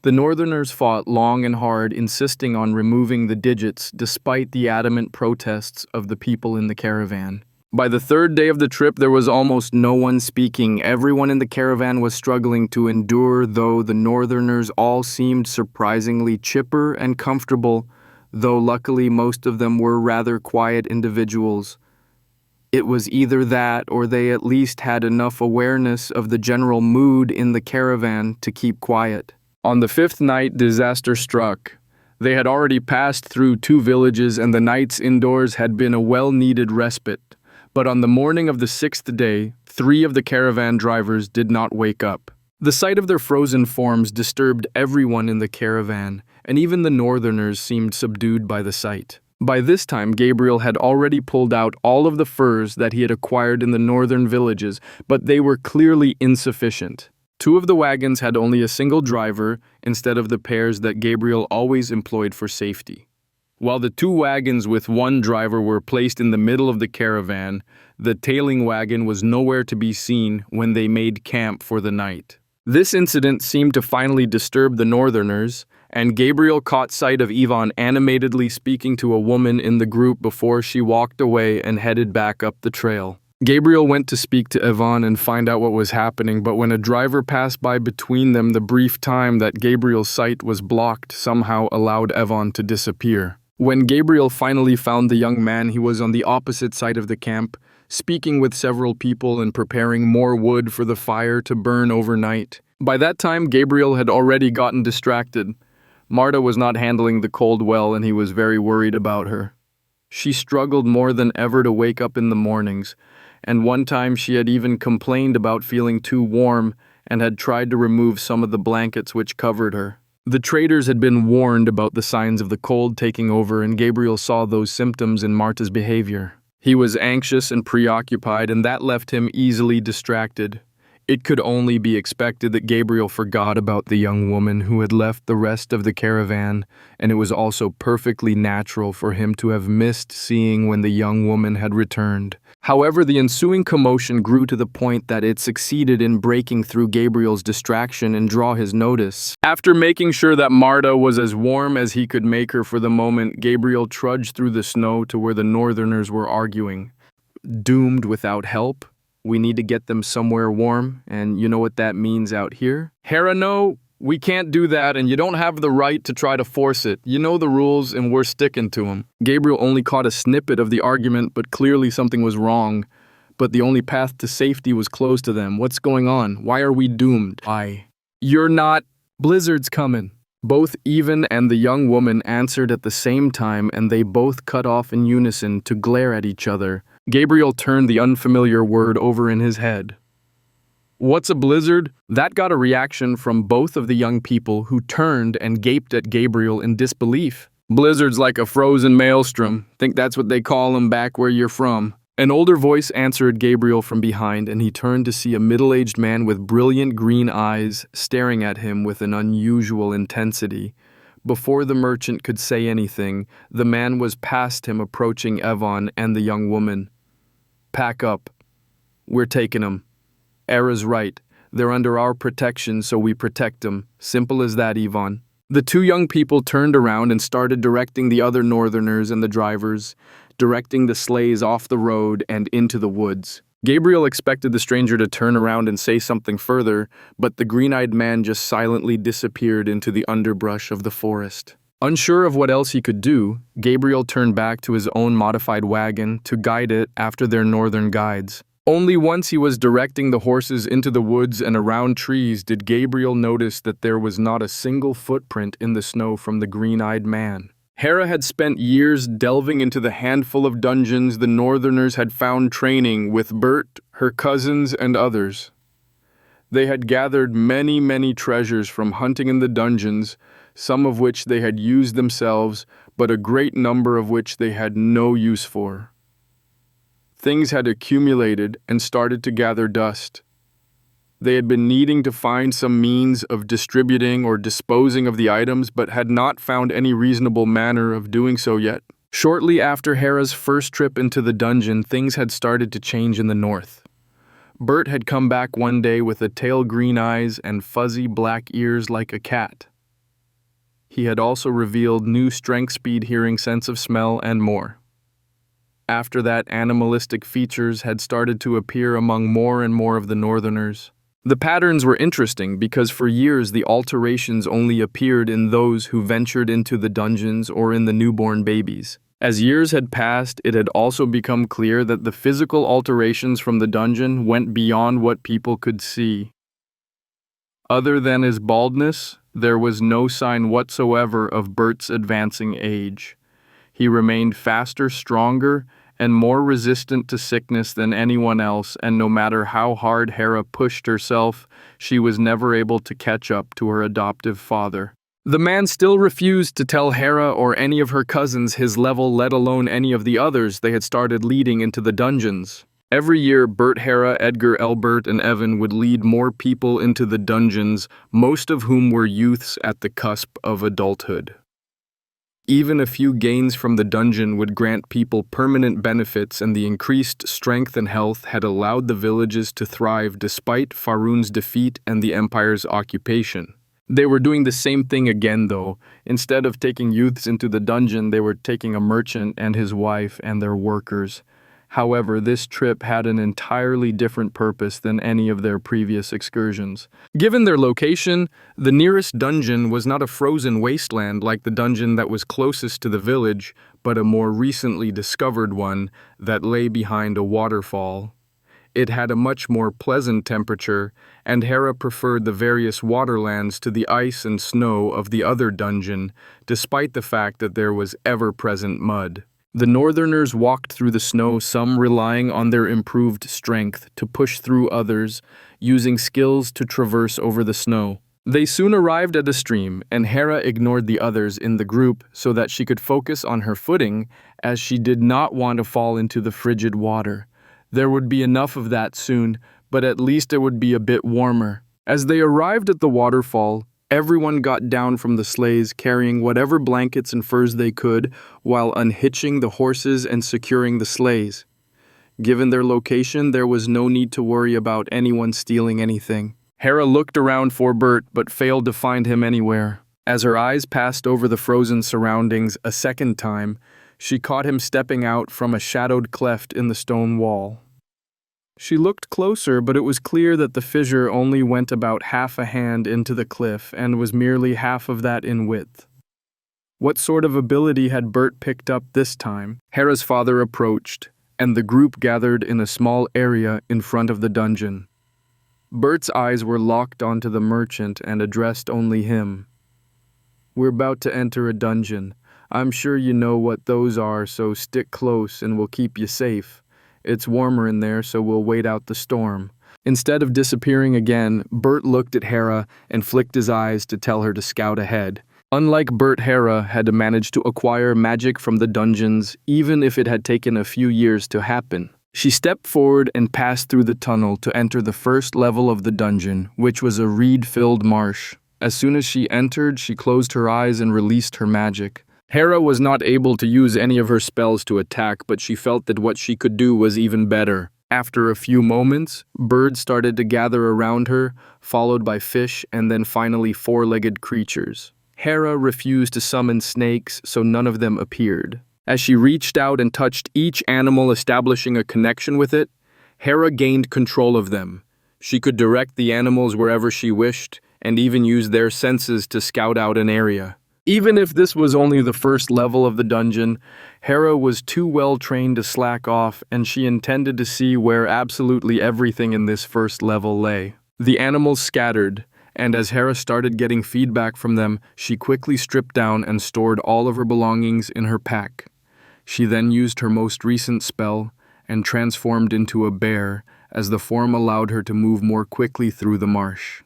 The Northerners fought long and hard, insisting on removing the digits despite the adamant protests of the people in the caravan. By the third day of the trip, there was almost no one speaking. Everyone in the caravan was struggling to endure, though the Northerners all seemed surprisingly chipper and comfortable, though luckily most of them were rather quiet individuals. It was either that or they at least had enough awareness of the general mood in the caravan to keep quiet. On the fifth night, disaster struck. They had already passed through 2 villages, and the nights indoors had been a well-needed respite. But on the morning of the 6th day, 3 of the caravan drivers did not wake up. The sight of their frozen forms disturbed everyone in the caravan, and even the Northerners seemed subdued by the sight. By this time, Gabriel had already pulled out all of the furs that he had acquired in the northern villages, but they were clearly insufficient. 2 of the wagons had only a single driver instead of the pairs that Gabriel always employed for safety. While the 2 wagons with 1 driver were placed in the middle of the caravan, the tailing wagon was nowhere to be seen when they made camp for the night. This incident seemed to finally disturb the Northerners, and Gabriel caught sight of Ivan animatedly speaking to a woman in the group before she walked away and headed back up the trail. Gabriel went to speak to Ivan and find out what was happening, but when a driver passed by between them, the brief time that Gabriel's sight was blocked somehow allowed Ivan to disappear. When Gabriel finally found the young man, he was on the opposite side of the camp, speaking with several people and preparing more wood for the fire to burn overnight. By that time, Gabriel had already gotten distracted. Marta was not handling the cold well, and he was very worried about her. She struggled more than ever to wake up in the mornings, and one time she had even complained about feeling too warm and had tried to remove some of the blankets which covered her. The traders had been warned about the signs of the cold taking over, and Gabriel saw those symptoms in Marta's behavior. He was anxious and preoccupied, and that left him easily distracted. It could only be expected that Gabriel forgot about the young woman who had left the rest of the caravan, and it was also perfectly natural for him to have missed seeing when the young woman had returned. However, the ensuing commotion grew to the point that it succeeded in breaking through Gabriel's distraction and draw his notice. After making sure that Marta was as warm as he could make her for the moment, Gabriel trudged through the snow to where the northerners were arguing. Doomed without help? We need to get them somewhere warm, and you know what that means out here? Hera, no, we can't do that, and you don't have the right to try to force it. You know the rules, and we're sticking to them. Gabriel only caught a snippet of the argument, but clearly something was wrong. But the only path to safety was closed to them. What's going on? Why are we doomed? Why? You're not. Blizzard's coming. Both Even and the young woman answered at the same time, and they both cut off in unison to glare at each other. Gabriel turned the unfamiliar word over in his head. What's a blizzard? That got a reaction from both of the young people, who turned and gaped at Gabriel in disbelief. Blizzard's like a frozen maelstrom. Think that's what they call 'em back where you're from. An older voice answered Gabriel from behind, and he turned to see a middle-aged man with brilliant green eyes staring at him with an unusual intensity. Before the merchant could say anything, the man was past him, approaching Evon and the young woman. Pack up. We're taking them. Era's right. They're under our protection, so we protect them. Simple as that, Yvonne. The two young people turned around and started directing the other northerners and the drivers, directing the sleighs off the road and into the woods. Gabriel expected the stranger to turn around and say something further, but the green-eyed man just silently disappeared into the underbrush of the forest. Unsure of what else he could do, Gabriel turned back to his own modified wagon to guide it after their northern guides. Only once he was directing the horses into the woods and around trees did Gabriel notice that there was not a single footprint in the snow from the green-eyed man. Hera had spent years delving into the handful of dungeons the northerners had found training with Bert, her cousins, and others. They had gathered many treasures from hunting in the dungeons, some of which they had used themselves, but a great number of which they had no use for. Things had accumulated and started to gather dust. They had been needing to find some means of distributing or disposing of the items, but had not found any reasonable manner of doing so yet. Shortly after Hera's first trip into the dungeon, things had started to change in the north. Bert had come back one day with a tail green eyes and fuzzy black ears like a cat. He had also revealed new strength, speed, hearing, sense of smell, and more. After that, animalistic features had started to appear among more and more of the northerners. The patterns were interesting because for years the alterations only appeared in those who ventured into the dungeons or in the newborn babies. As years had passed, it had also become clear that the physical alterations from the dungeon went beyond what people could see. Other than his baldness, there was no sign whatsoever of Bert's advancing age. He remained faster, stronger, and more resistant to sickness than anyone else, and no matter how hard Hera pushed herself, she was never able to catch up to her adoptive father. The man still refused to tell Hera or any of her cousins his level, let alone any of the others they had started leading into the dungeons. Every year, Bert, Hera, Edgar, Elbert, and Evan would lead more people into the dungeons, most of whom were youths at the cusp of adulthood. Even a few gains from the dungeon would grant people permanent benefits, and the increased strength and health had allowed the villages to thrive despite Faroon's defeat and the Empire's occupation. They were doing the same thing again, though. Instead of taking youths into the dungeon, they were taking a merchant and his wife and their workers. However, this trip had an entirely different purpose than any of their previous excursions. Given their location, the nearest dungeon was not a frozen wasteland like the dungeon that was closest to the village, but a more recently discovered one that lay behind a waterfall. It had a much more pleasant temperature, and Hera preferred the various waterlands to the ice and snow of the other dungeon, despite the fact that there was ever-present mud. The Northerners walked through the snow, some relying on their improved strength to push through, others using skills to traverse over the snow. They soon arrived at a stream, and Hera ignored the others in the group so that she could focus on her footing, as she did not want to fall into the frigid water. There would be enough of that soon, but at least it would be a bit warmer. As they arrived at the waterfall, everyone got down from the sleighs carrying whatever blankets and furs they could while unhitching the horses and securing the sleighs. Given their location, there was no need to worry about anyone stealing anything. Hera looked around for Bert but failed to find him anywhere. As her eyes passed over the frozen surroundings a second time, she caught him stepping out from a shadowed cleft in the stone wall. She looked closer, but it was clear that the fissure only went about half a hand into the cliff and was merely half of that in width. What sort of ability had Bert picked up this time? Hera's father approached, and the group gathered in a small area in front of the dungeon. Bert's eyes were locked onto the merchant and addressed only him. "We're about to enter a dungeon. I'm sure you know what those are, so stick close and we'll keep you safe. It's warmer in there, so we'll wait out the storm." Instead of disappearing again, Bert looked at Hera and flicked his eyes to tell her to scout ahead. Unlike Bert, Hera had managed to acquire magic from the dungeons, even if it had taken a few years to happen. She stepped forward and passed through the tunnel to enter the first level of the dungeon, which was a reed-filled marsh. As soon as she entered, she closed her eyes and released her magic. Hera was not able to use any of her spells to attack, but she felt that what she could do was even better. After a few moments, birds started to gather around her, followed by fish and then finally four-legged creatures. Hera refused to summon snakes, so none of them appeared. As she reached out and touched each animal, establishing a connection with it, Hera gained control of them. She could direct the animals wherever she wished, and even use their senses to scout out an area. Even if this was only the first level of the dungeon, Hera was too well trained to slack off, and she intended to see where absolutely everything in this first level lay. The animals scattered, and as Hera started getting feedback from them, she quickly stripped down and stored all of her belongings in her pack. She then used her most recent spell and transformed into a bear, as the form allowed her to move more quickly through the marsh.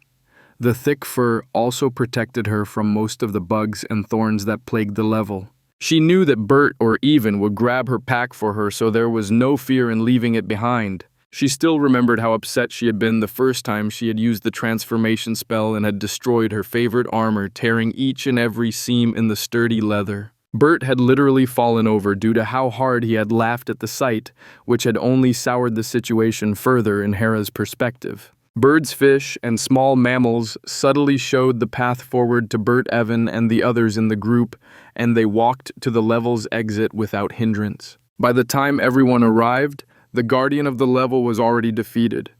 The thick fur also protected her from most of the bugs and thorns that plagued the level. She knew that Bert or Even would grab her pack for her, so there was no fear in leaving it behind. She still remembered how upset she had been the first time she had used the transformation spell and had destroyed her favorite armor, tearing each and every seam in the sturdy leather. Bert had literally fallen over due to how hard he had laughed at the sight, which had only soured the situation further in Hera's perspective. Birds, fish, and small mammals subtly showed the path forward to Bert, Evan, and the others in the group, and they walked to the level's exit without hindrance. By the time everyone arrived, the guardian of the level was already defeated.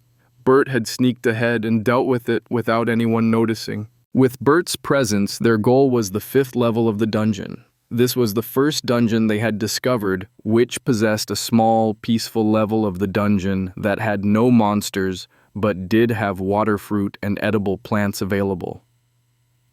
Bert had sneaked ahead and dealt with it without anyone noticing. With Bert's presence, their goal was the 5th level of the dungeon. This was the first dungeon they had discovered, which possessed a small, peaceful level of the dungeon that had no monsters, but did have water fruit and edible plants available.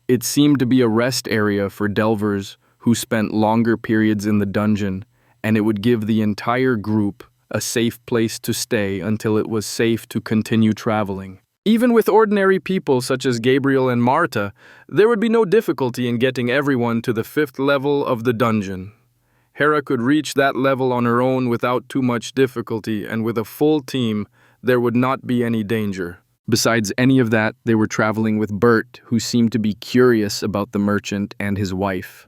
It seemed to be a rest area for delvers who spent longer periods in the dungeon, and it would give the entire group a safe place to stay until it was safe to continue traveling. Even with ordinary people such as Gabriel and Marta, there would be no difficulty in getting everyone to the 5th level of the dungeon. Hera could reach that level on her own without too much difficulty, and with a full team, there would not be any danger. Besides any of that, they were traveling with Bert, who seemed to be curious about the merchant and his wife.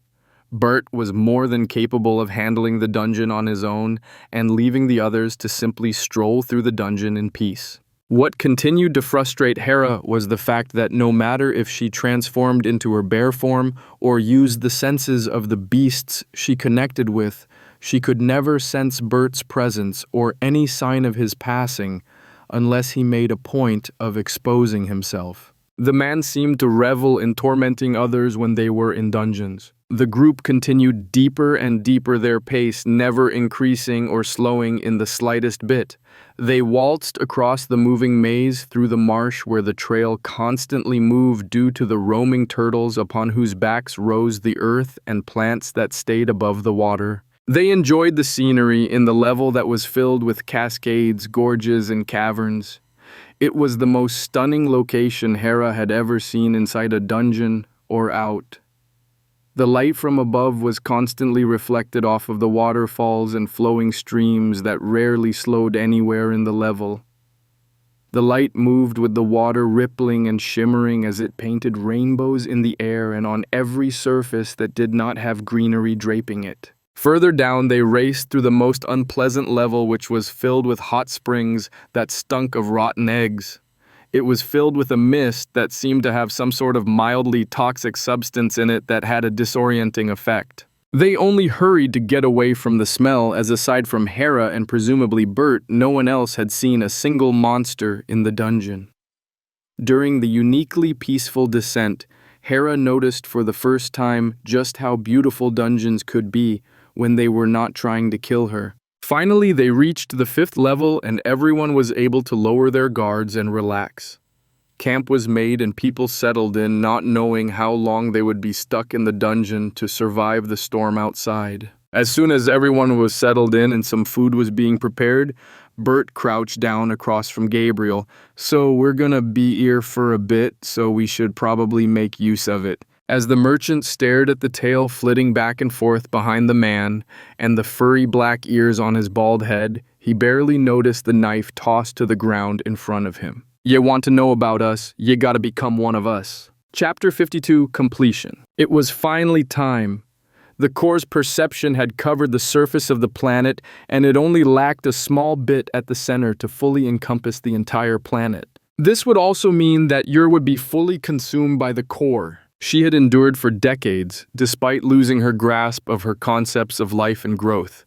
Bert was more than capable of handling the dungeon on his own and leaving the others to simply stroll through the dungeon in peace. What continued to frustrate Hera was the fact that no matter if she transformed into her bear form or used the senses of the beasts she connected with, she could never sense Bert's presence or any sign of his passing unless he made a point of exposing himself. The man seemed to revel in tormenting others when they were in dungeons. The group continued deeper and deeper, their pace never increasing or slowing in the slightest bit. They waltzed across the moving maze through the marsh where the trail constantly moved due to the roaming turtles upon whose backs rose the earth and plants that stayed above the water. They enjoyed the scenery in the level that was filled with cascades, gorges, and caverns. It was the most stunning location Hera had ever seen inside a dungeon or out. The light from above was constantly reflected off of the waterfalls and flowing streams that rarely slowed anywhere in the level. The light moved with the water rippling and shimmering as it painted rainbows in the air and on every surface that did not have greenery draping it. Further down, they raced through the most unpleasant level, which was filled with hot springs that stunk of rotten eggs. It was filled with a mist that seemed to have some sort of mildly toxic substance in it that had a disorienting effect. They only hurried to get away from the smell, as aside from Hera and presumably Bert, no one else had seen a single monster in the dungeon. During the uniquely peaceful descent, Hera noticed for the first time just how beautiful dungeons could be when they were not trying to kill her. Finally, they reached the 5th level and everyone was able to lower their guards and relax. Camp was made and people settled in, not knowing how long they would be stuck in the dungeon to survive the storm outside. As soon as everyone was settled in and some food was being prepared, Bert crouched down across from Gabriel. "So we're gonna be here for a bit, so we should probably make use of it." As the merchant stared at the tail flitting back and forth behind the man and the furry black ears on his bald head, he barely noticed the knife tossed to the ground in front of him. "You want to know about us, you gotta become one of us." Chapter 52, Completion. It was finally time. The core's perception had covered the surface of the planet, and it only lacked a small bit at the center to fully encompass the entire planet. This would also mean that Ur would be fully consumed by the core. She had endured for decades, despite losing her grasp of her concepts of life and growth.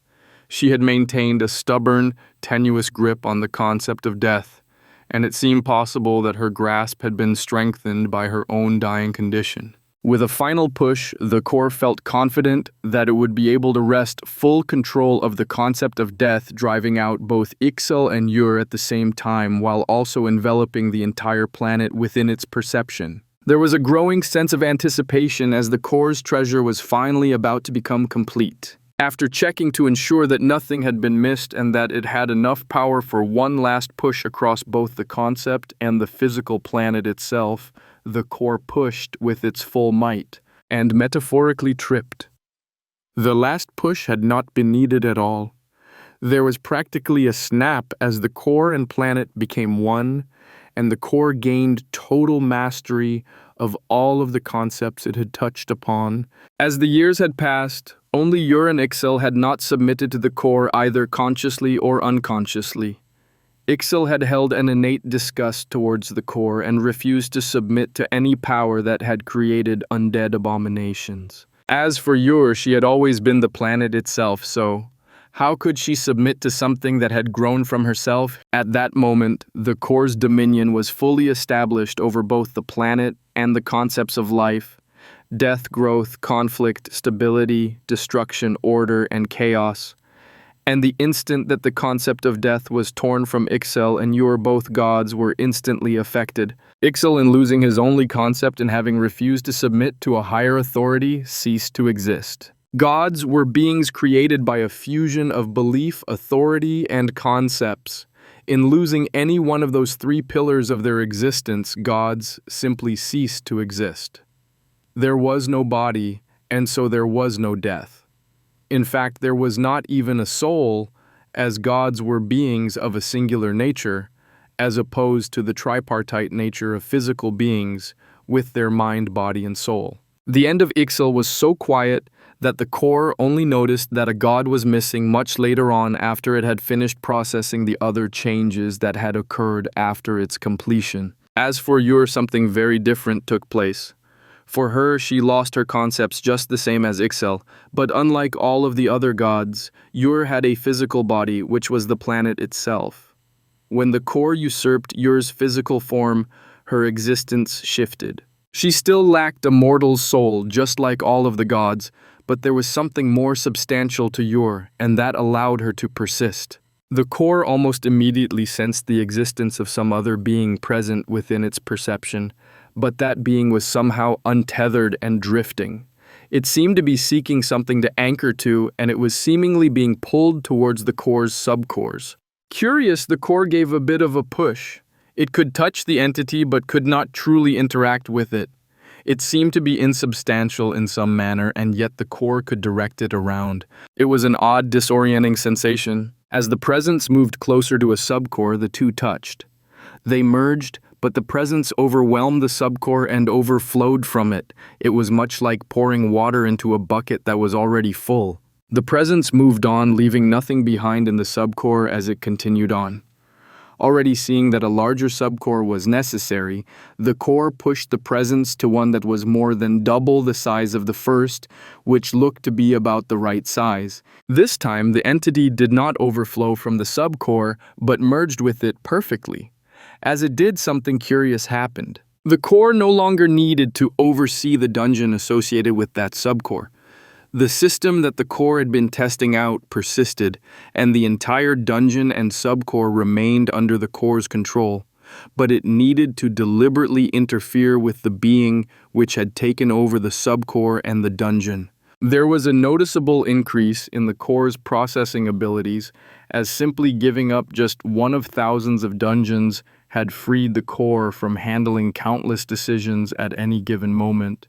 She had maintained a stubborn, tenuous grip on the concept of death, and it seemed possible that her grasp had been strengthened by her own dying condition. With a final push, the core felt confident that it would be able to wrest full control of the concept of death, driving out both Ixal and Ur at the same time while also enveloping the entire planet within its perception. There was a growing sense of anticipation as the core's treasure was finally about to become complete. After checking to ensure that nothing had been missed and that it had enough power for one last push across both the concept and the physical planet itself, the core pushed with its full might, and metaphorically tripped. The last push had not been needed at all. There was practically a snap as the core and planet became one, and the core gained total mastery of all of the concepts it had touched upon. As the years had passed, only Ur and Ixal had not submitted to the core either consciously or unconsciously. Ixal had held an innate disgust towards the core and refused to submit to any power that had created undead abominations. As for Ur, she had always been the planet itself, so how could she submit to something that had grown from herself? At that moment, the core's dominion was fully established over both the planet and the concepts of life, death, growth, conflict, stability, destruction, order, and chaos. And the instant that the concept of death was torn from Ixal and Ur, both gods were instantly affected. Ixal, in losing his only concept and having refused to submit to a higher authority, ceased to exist. Gods were beings created by a fusion of belief, authority, and concepts. In losing any one of those 3 pillars of their existence, gods simply ceased to exist. There was no body, and so there was no death. In fact, there was not even a soul, as gods were beings of a singular nature, as opposed to the tripartite nature of physical beings with their mind, body, and soul. The end of Ixal was so quiet that the core only noticed that a god was missing much later on after it had finished processing the other changes that had occurred after its completion. As for Ur, something very different took place. For her, she lost her concepts just the same as Ixal, but unlike all of the other gods, Ur had a physical body, which was the planet itself. When the core usurped Ur's physical form, her existence shifted. She still lacked a mortal soul, just like all of the gods, but there was something more substantial to Ur, and that allowed her to persist. The core almost immediately sensed the existence of some other being present within its perception, but that being was somehow untethered and drifting. It seemed to be seeking something to anchor to, and it was seemingly being pulled towards the core's subcores. Curious, the core gave a bit of a push. It could touch the entity but could not truly interact with it. It seemed to be insubstantial in some manner, and yet the core could direct it around. It was an odd, disorienting sensation. As the presence moved closer to a subcore, the two touched. They merged, but the presence overwhelmed the subcore and overflowed from it. It was much like pouring water into a bucket that was already full. The presence moved on, leaving nothing behind in the subcore as it continued on. Already seeing that a larger subcore was necessary, the core pushed the presence to one that was more than double the size of the first, which looked to be about the right size. This time, the entity did not overflow from the subcore, but merged with it perfectly. As it did, something curious happened. The core no longer needed to oversee the dungeon associated with that subcore. The system that the core had been testing out persisted, and the entire dungeon and subcore remained under the core's control, but it needed to deliberately interfere with the being which had taken over the subcore and the dungeon. There was a noticeable increase in the core's processing abilities, as simply giving up just one of thousands of dungeons had freed the core from handling countless decisions at any given moment,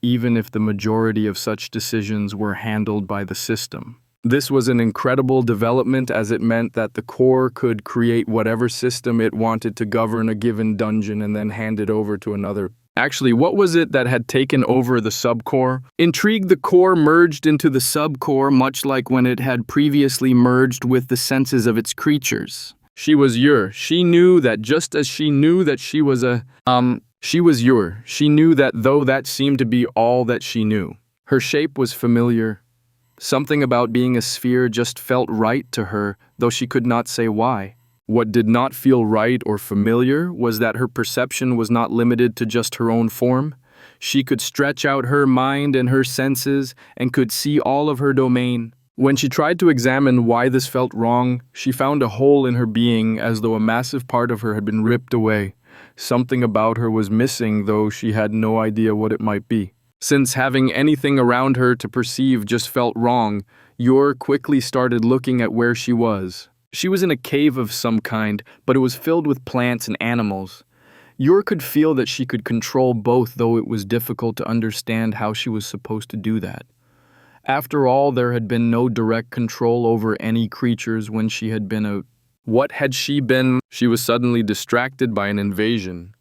even if the majority of such decisions were handled by the system. This was an incredible development, as it meant that the core could create whatever system it wanted to govern a given dungeon and then hand it over to another. Actually, what was it that had taken over the subcore? Intrigued, the core merged into the subcore, much like when it had previously merged with the senses of its creatures. She was Ur. She knew that just as she knew that she was she was Ur. She knew that, though that seemed to be all that she knew. Her shape was familiar. Something about being a sphere just felt right to her, though she could not say why. What did not feel right or familiar was that her perception was not limited to just her own form. She could stretch out her mind and her senses and could see all of her domain. When she tried to examine why this felt wrong, she found a hole in her being, as though a massive part of her had been ripped away. Something about her was missing, though she had no idea what it might be. Since having anything around her to perceive just felt wrong, Yor quickly started looking at where she was. She was in a cave of some kind, but it was filled with plants and animals. Yor could feel that she could control both, though it was difficult to understand how she was supposed to do that. After all, there had been no direct control over any creatures when she had been a... What had she been? She was suddenly distracted by an invasion.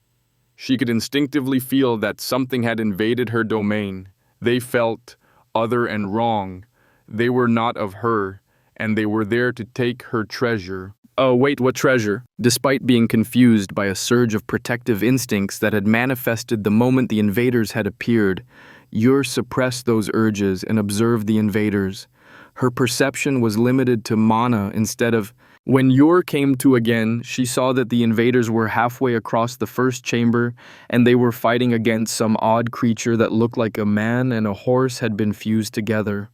She could instinctively feel that something had invaded her domain. They felt other and wrong. They were not of her, and they were there to take her treasure. Oh, wait, what treasure? Despite being confused by a surge of protective instincts that had manifested the moment the invaders had appeared, Yor suppressed those urges and observed the invaders. Her perception was limited to mana instead of... When Yor came to again, she saw that the invaders were halfway across the first chamber, and they were fighting against some odd creature that looked like a man and a horse had been fused together.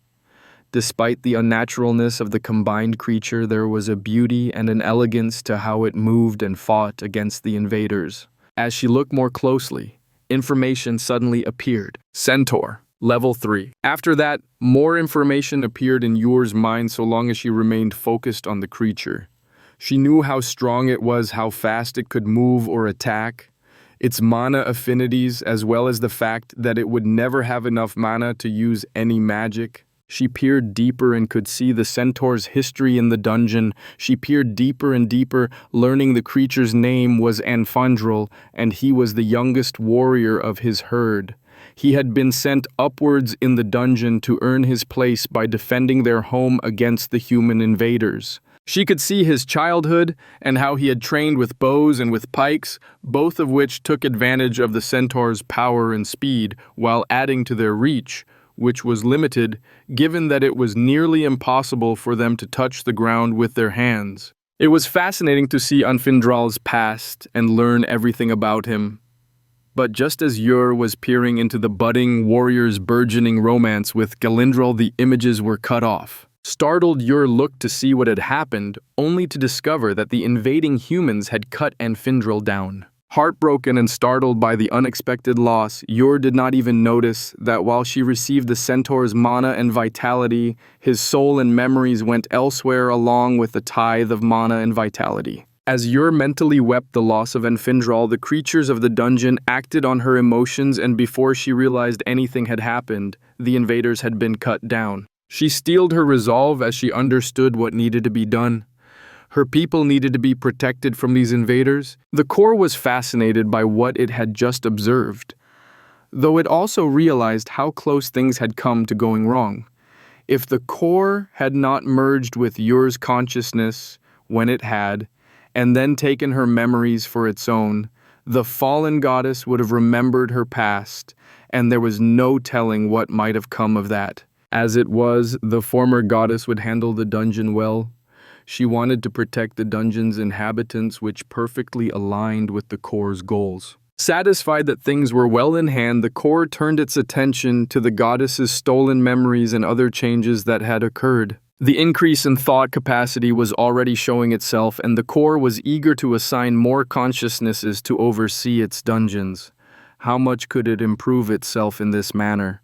Despite the unnaturalness of the combined creature, there was a beauty and an elegance to how it moved and fought against the invaders. As she looked more closely, information suddenly appeared. Centaur. Level 3. After that, more information appeared in Yor's mind so long as she remained focused on the creature. She knew how strong it was, how fast it could move or attack, its mana affinities, as well as the fact that it would never have enough mana to use any magic. She peered deeper and could see the centaur's history in the dungeon. She peered deeper and deeper, learning the creature's name was Anfandrel, and he was the youngest warrior of his herd. He had been sent upwards in the dungeon to earn his place by defending their home against the human invaders. She could see his childhood and how he had trained with bows and with pikes, both of which took advantage of the centaur's power and speed while adding to their reach, which was limited given that it was nearly impossible for them to touch the ground with their hands. It was fascinating to see Anfindral's past and learn everything about him. But just as Yor was peering into the budding warrior's burgeoning romance with Galindral, the images were cut off. Startled, Yor looked to see what had happened, only to discover that the invading humans had cut Anfindral down. Heartbroken and startled by the unexpected loss, Yor did not even notice that while she received the centaur's mana and vitality, his soul and memories went elsewhere along with the tithe of mana and vitality. As Yor mentally wept the loss of Enfindral, the creatures of the dungeon acted on her emotions, and before she realized anything had happened, the invaders had been cut down. She steeled her resolve as she understood what needed to be done. Her people needed to be protected from these invaders. The core was fascinated by what it had just observed, though it also realized how close things had come to going wrong. If the core had not merged with Yor's consciousness when it had, and then taken her memories for its own, the fallen goddess would have remembered her past, and there was no telling what might have come of that. As it was, the former goddess would handle the dungeon well. She wanted to protect the dungeon's inhabitants, which perfectly aligned with the core's goals. Satisfied that things were well in hand, the core turned its attention to the goddess's stolen memories and other changes that had occurred. The increase in thought capacity was already showing itself, and the core was eager to assign more consciousnesses to oversee its dungeons. How much could it improve itself in this manner?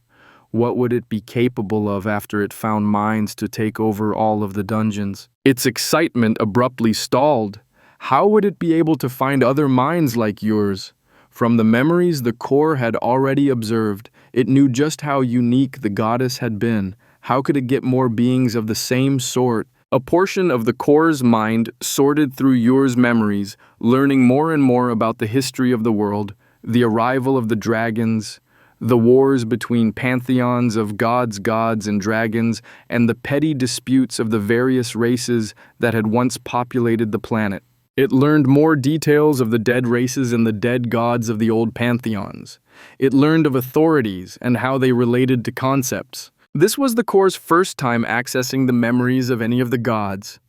What would it be capable of after it found minds to take over all of the dungeons? Its excitement abruptly stalled. How would it be able to find other minds like yours? From the memories the core had already observed, it knew just how unique the goddess had been. How could it get more beings of the same sort? A portion of the core's mind sorted through Yor's memories, learning more and more about the history of the world, the arrival of the dragons, the wars between pantheons of gods and dragons, and the petty disputes of the various races that had once populated the planet. It learned more details of the dead races and the dead gods of the old pantheons. It learned of authorities and how they related to concepts. This was the core's first time accessing the memories of any of the gods.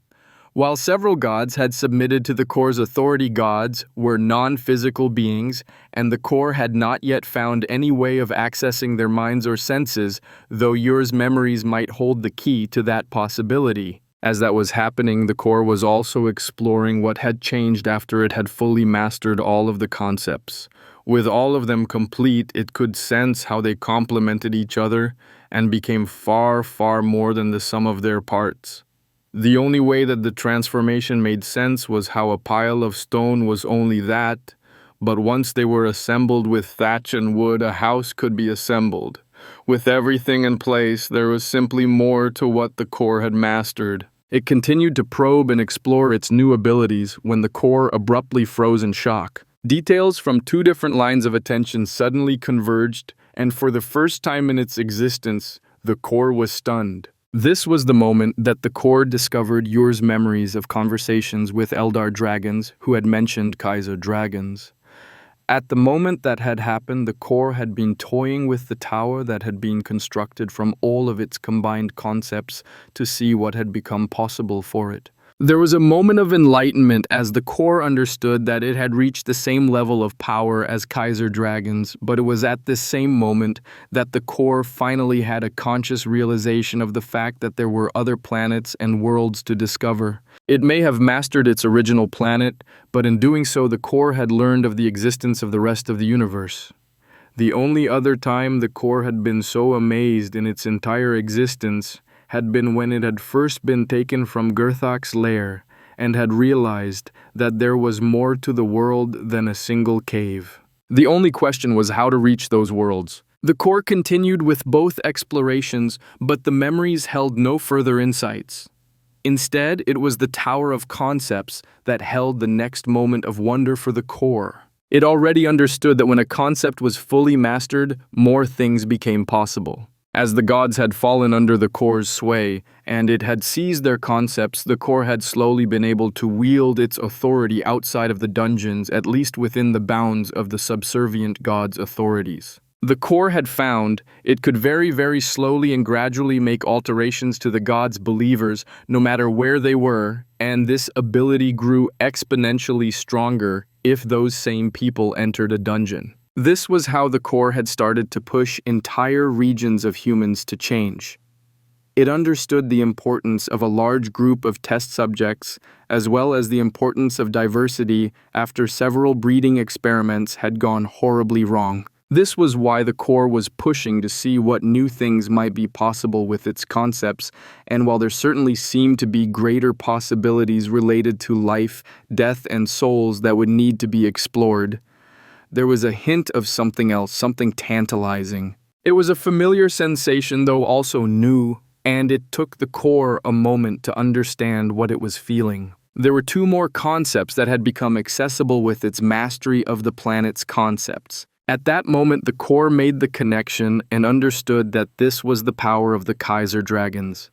While several gods had submitted to the core's authority, gods were non-physical beings, and the core had not yet found any way of accessing their minds or senses, though Yor's memories might hold the key to that possibility. As that was happening, the core was also exploring what had changed after it had fully mastered all of the concepts. With all of them complete, it could sense how they complemented each other and became far, far more than the sum of their parts. The only way that the transformation made sense was how a pile of stone was only that, but once they were assembled with thatch and wood, a house could be assembled. With everything in place, there was simply more to what the core had mastered. It continued to probe and explore its new abilities when the core abruptly froze in shock. Details from two different lines of attention suddenly converged, and for the first time in its existence, the core was stunned. This was the moment that the core discovered Yor's memories of conversations with Eldar dragons who had mentioned Kaiser dragons. At the moment that had happened, the core had been toying with the tower that had been constructed from all of its combined concepts to see what had become possible for it. There was a moment of enlightenment as the core understood that it had reached the same level of power as Kaiser dragons, but it was at this same moment that the core finally had a conscious realization of the fact that there were other planets and worlds to discover. It may have mastered its original planet, but in doing so the core had learned of the existence of the rest of the universe. The only other time the core had been so amazed in its entire existence had been when it had first been taken from Gurthok's lair and had realized that there was more to the world than a single cave. The only question was how to reach those worlds. The core continued with both explorations, but the memories held no further insights. Instead, it was the Tower of Concepts that held the next moment of wonder for the core. It already understood that when a concept was fully mastered, more things became possible. As the gods had fallen under the core's sway, and it had seized their concepts, the core had slowly been able to wield its authority outside of the dungeons, at least within the bounds of the subservient gods' authorities. The core had found it could very, very slowly and gradually make alterations to the gods' believers, no matter where they were, and this ability grew exponentially stronger if those same people entered a dungeon. This was how the core had started to push entire regions of humans to change. It understood the importance of a large group of test subjects, as well as the importance of diversity after several breeding experiments had gone horribly wrong. This was why the core was pushing to see what new things might be possible with its concepts, and while there certainly seemed to be greater possibilities related to life, death, and souls that would need to be explored, there was a hint of something else, something tantalizing. It was a familiar sensation, though also new, and it took the core a moment to understand what it was feeling. There were two more concepts that had become accessible with its mastery of the planet's concepts. At that moment, the core made the connection and understood that this was the power of the Kaiser dragons.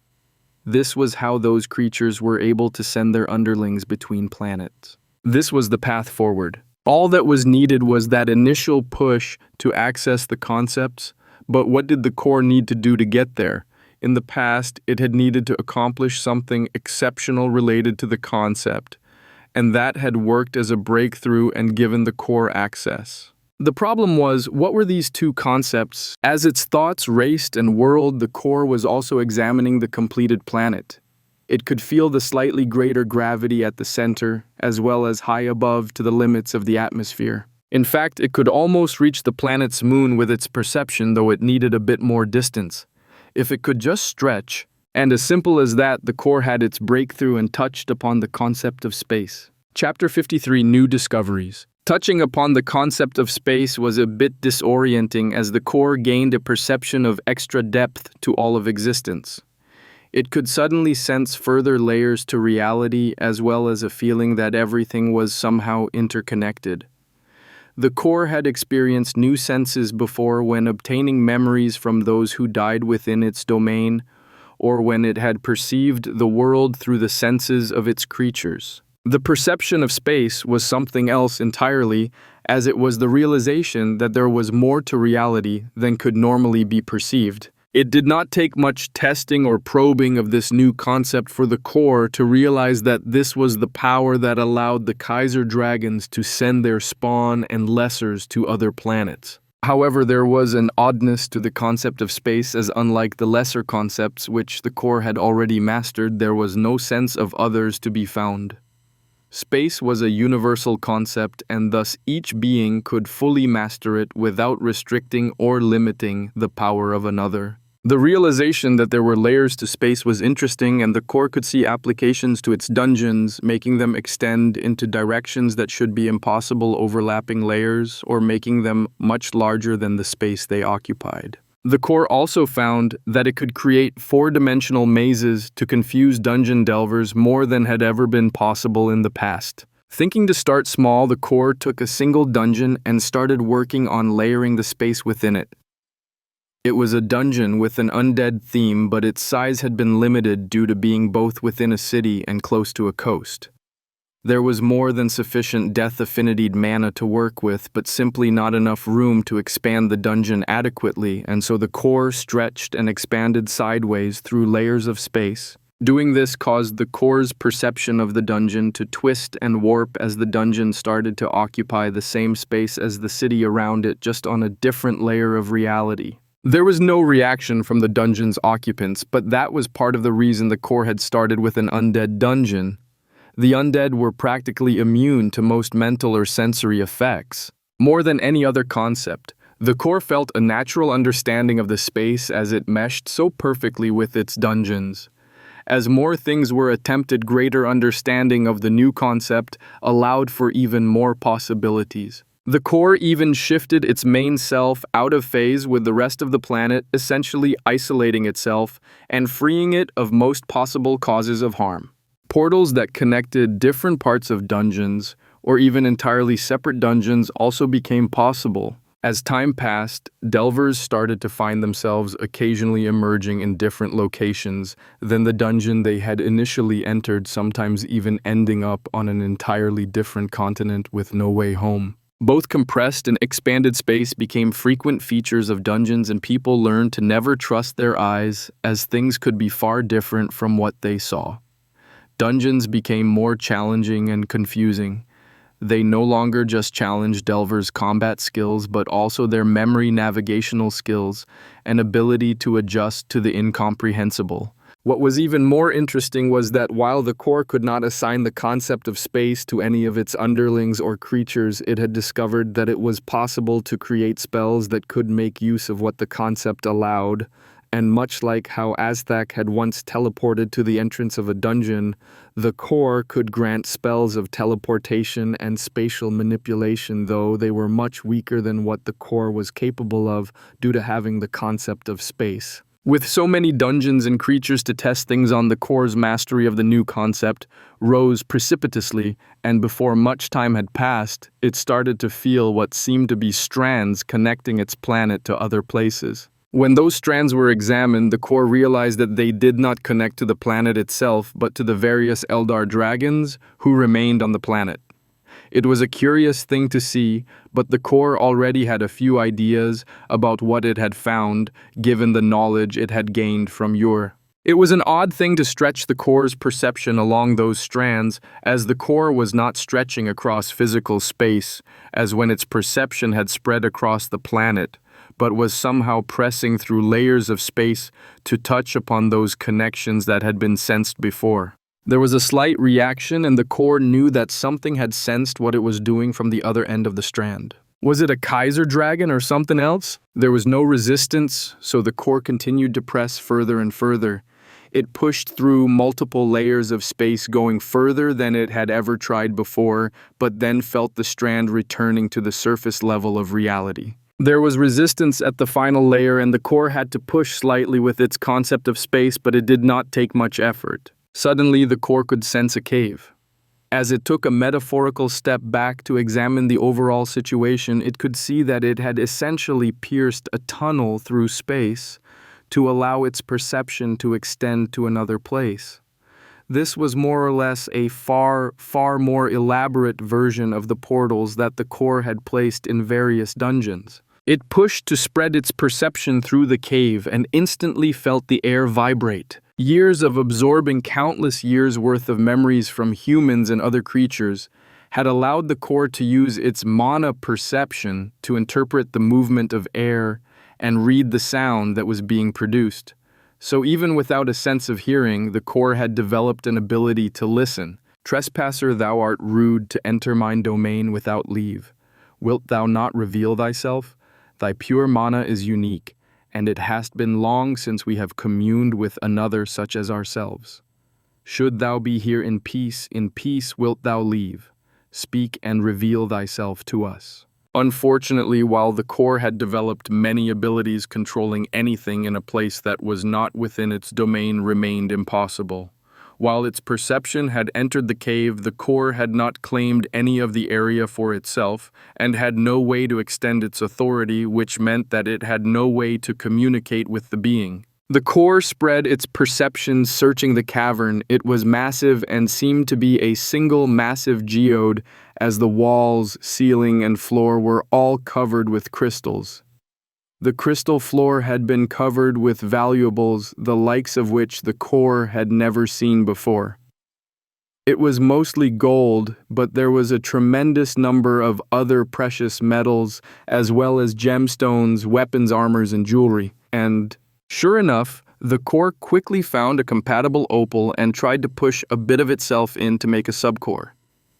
This was how those creatures were able to send their underlings between planets. This was the path forward. All that was needed was that initial push to access the concepts, but what did the core need to do to get there? In the past, it had needed to accomplish something exceptional related to the concept, and that had worked as a breakthrough and given the core access. The problem was, what were these two concepts? As its thoughts raced and whirled, the core was also examining the completed planet. It could feel the slightly greater gravity at the center, as well as high above to the limits of the atmosphere. In fact, it could almost reach the planet's moon with its perception, though it needed a bit more distance. If it could just stretch, and as simple as that, the core had its breakthrough and touched upon the concept of space. Chapter 53, New Discoveries. Touching upon the concept of space was a bit disorienting as the core gained a perception of extra depth to all of existence. It could suddenly sense further layers to reality as well as a feeling that everything was somehow interconnected. The core had experienced new senses before when obtaining memories from those who died within its domain, or when it had perceived the world through the senses of its creatures. The perception of space was something else entirely, as it was the realization that there was more to reality than could normally be perceived. It did not take much testing or probing of this new concept for the core to realize that this was the power that allowed the Kaiser dragons to send their spawn and lessers to other planets. However, there was an oddness to the concept of space, as unlike the lesser concepts which the core had already mastered, there was no sense of others to be found. Space was a universal concept, and thus each being could fully master it without restricting or limiting the power of another. The realization that there were layers to space was interesting, and the core could see applications to its dungeons, making them extend into directions that should be impossible overlapping layers, or making them much larger than the space they occupied. The core also found that it could create four-dimensional mazes to confuse dungeon delvers more than had ever been possible in the past. Thinking to start small, the core took a single dungeon and started working on layering the space within it. It was a dungeon with an undead theme, but its size had been limited due to being both within a city and close to a coast. There was more than sufficient death-affinitied mana to work with, but simply not enough room to expand the dungeon adequately, and so the core stretched and expanded sideways through layers of space. Doing this caused the core's perception of the dungeon to twist and warp as the dungeon started to occupy the same space as the city around it, just on a different layer of reality. There was no reaction from the dungeon's occupants, but that was part of the reason the core had started with an undead dungeon. The undead were practically immune to most mental or sensory effects. More than any other concept, the core felt a natural understanding of the space as it meshed so perfectly with its dungeons. As more things were attempted, greater understanding of the new concept allowed for even more possibilities. The core even shifted its main self out of phase with the rest of the planet, essentially isolating itself and freeing it of most possible causes of harm. Portals that connected different parts of dungeons, or even entirely separate dungeons, also became possible. As time passed, delvers started to find themselves occasionally emerging in different locations than the dungeon they had initially entered, sometimes even ending up on an entirely different continent with no way home. Both compressed and expanded space became frequent features of dungeons, and people learned to never trust their eyes, as things could be far different from what they saw. Dungeons became more challenging and confusing. They no longer just challenged Delver's combat skills, but also their memory navigational skills and ability to adjust to the incomprehensible. What was even more interesting was that while the core could not assign the concept of space to any of its underlings or creatures, it had discovered that it was possible to create spells that could make use of what the concept allowed, and much like how Aztec had once teleported to the entrance of a dungeon, the core could grant spells of teleportation and spatial manipulation, though they were much weaker than what the core was capable of due to having the concept of space. With so many dungeons and creatures to test things on, the core's mastery of the new concept rose precipitously, and before much time had passed, it started to feel what seemed to be strands connecting its planet to other places. When those strands were examined, the core realized that they did not connect to the planet itself, but to the various Eldar dragons who remained on the planet. It was a curious thing to see, but the core already had a few ideas about what it had found, given the knowledge it had gained from Ur. It was an odd thing to stretch the core's perception along those strands, as the core was not stretching across physical space, as when its perception had spread across the planet, but was somehow pressing through layers of space to touch upon those connections that had been sensed before. There was a slight reaction, and the core knew that something had sensed what it was doing from the other end of the strand. Was it a Kaiser dragon or something else? There was no resistance, so the core continued to press further and further. It pushed through multiple layers of space, going further than it had ever tried before, but then felt the strand returning to the surface level of reality. There was resistance at the final layer, and the core had to push slightly with its concept of space, but it did not take much effort. Suddenly, the core could sense a cave. As it took a metaphorical step back to examine the overall situation, it could see that it had essentially pierced a tunnel through space to allow its perception to extend to another place. This was more or less a far more elaborate version of the portals that the core had placed in various dungeons. It pushed to spread its perception through the cave and instantly felt the air vibrate. Years of absorbing countless years' worth of memories from humans and other creatures had allowed the core to use its mana perception to interpret the movement of air and read the sound that was being produced. So even without a sense of hearing, the core had developed an ability to listen. "Trespasser, thou art rude to enter mine domain without leave. Wilt thou not reveal thyself? Thy pure mana is unique, and it hast been long since we have communed with another such as ourselves. Should thou be here in peace wilt thou leave. Speak and reveal thyself to us." Unfortunately, while the core had developed many abilities, controlling anything in a place that was not within its domain remained impossible. While its perception had entered the cave, the core had not claimed any of the area for itself and had no way to extend its authority, which meant that it had no way to communicate with the being. The core spread its perception, searching the cavern. It was massive and seemed to be a single massive geode, as the walls, ceiling, and floor were all covered with crystals. The crystal floor had been covered with valuables, the likes of which the core had never seen before. It was mostly gold, but there was a tremendous number of other precious metals, as well as gemstones, weapons, armors, and jewelry. And, sure enough, the core quickly found a compatible opal and tried to push a bit of itself in to make a subcore.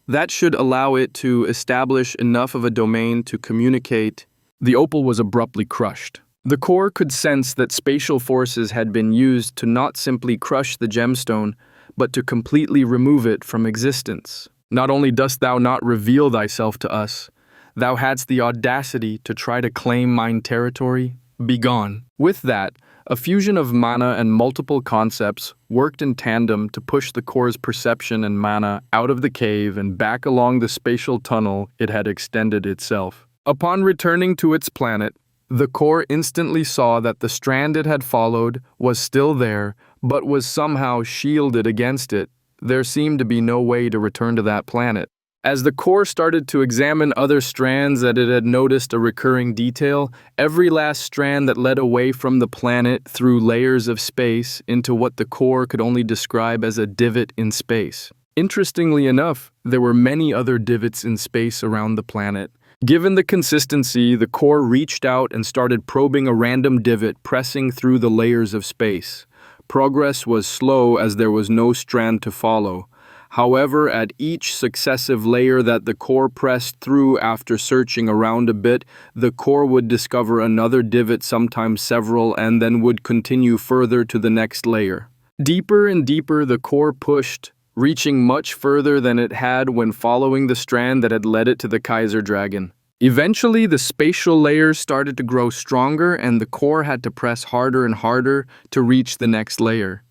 That should allow it to establish enough of a domain to communicate. The opal was abruptly crushed. The core could sense that spatial forces had been used to not simply crush the gemstone, but to completely remove it from existence. "Not only dost thou not reveal thyself to us, thou hadst the audacity to try to claim mine territory? Begone." With that, a fusion of mana and multiple concepts worked in tandem to push the core's perception and mana out of the cave and back along the spatial tunnel it had extended itself. Upon returning to its planet, the core instantly saw that the strand it had followed was still there, but was somehow shielded against it. There seemed to be no way to return to that planet. As the core started to examine other strands that it had noticed a recurring detail, every last strand that led away from the planet through layers of space into what the core could only describe as a divot in space. Interestingly enough, there were many other divots in space around the planet. Given the consistency, the core reached out and started probing a random divot, pressing through the layers of space. Progress was slow as there was no strand to follow. However, at each successive layer that the core pressed through after searching around a bit, the core would discover another divot, sometimes several, and then would continue further to the next layer. Deeper and deeper the core pushed, reaching much further than it had when following the strand that had led it to the Kaiser Dragon. Eventually, the spatial layers started to grow stronger, and the core had to press harder and harder to reach the next layer.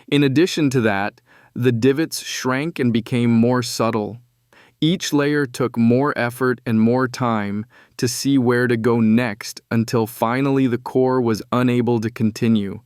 In addition to that, the divots shrank and became more subtle. Each layer took more effort and more time to see where to go next until finally the core was unable to continue.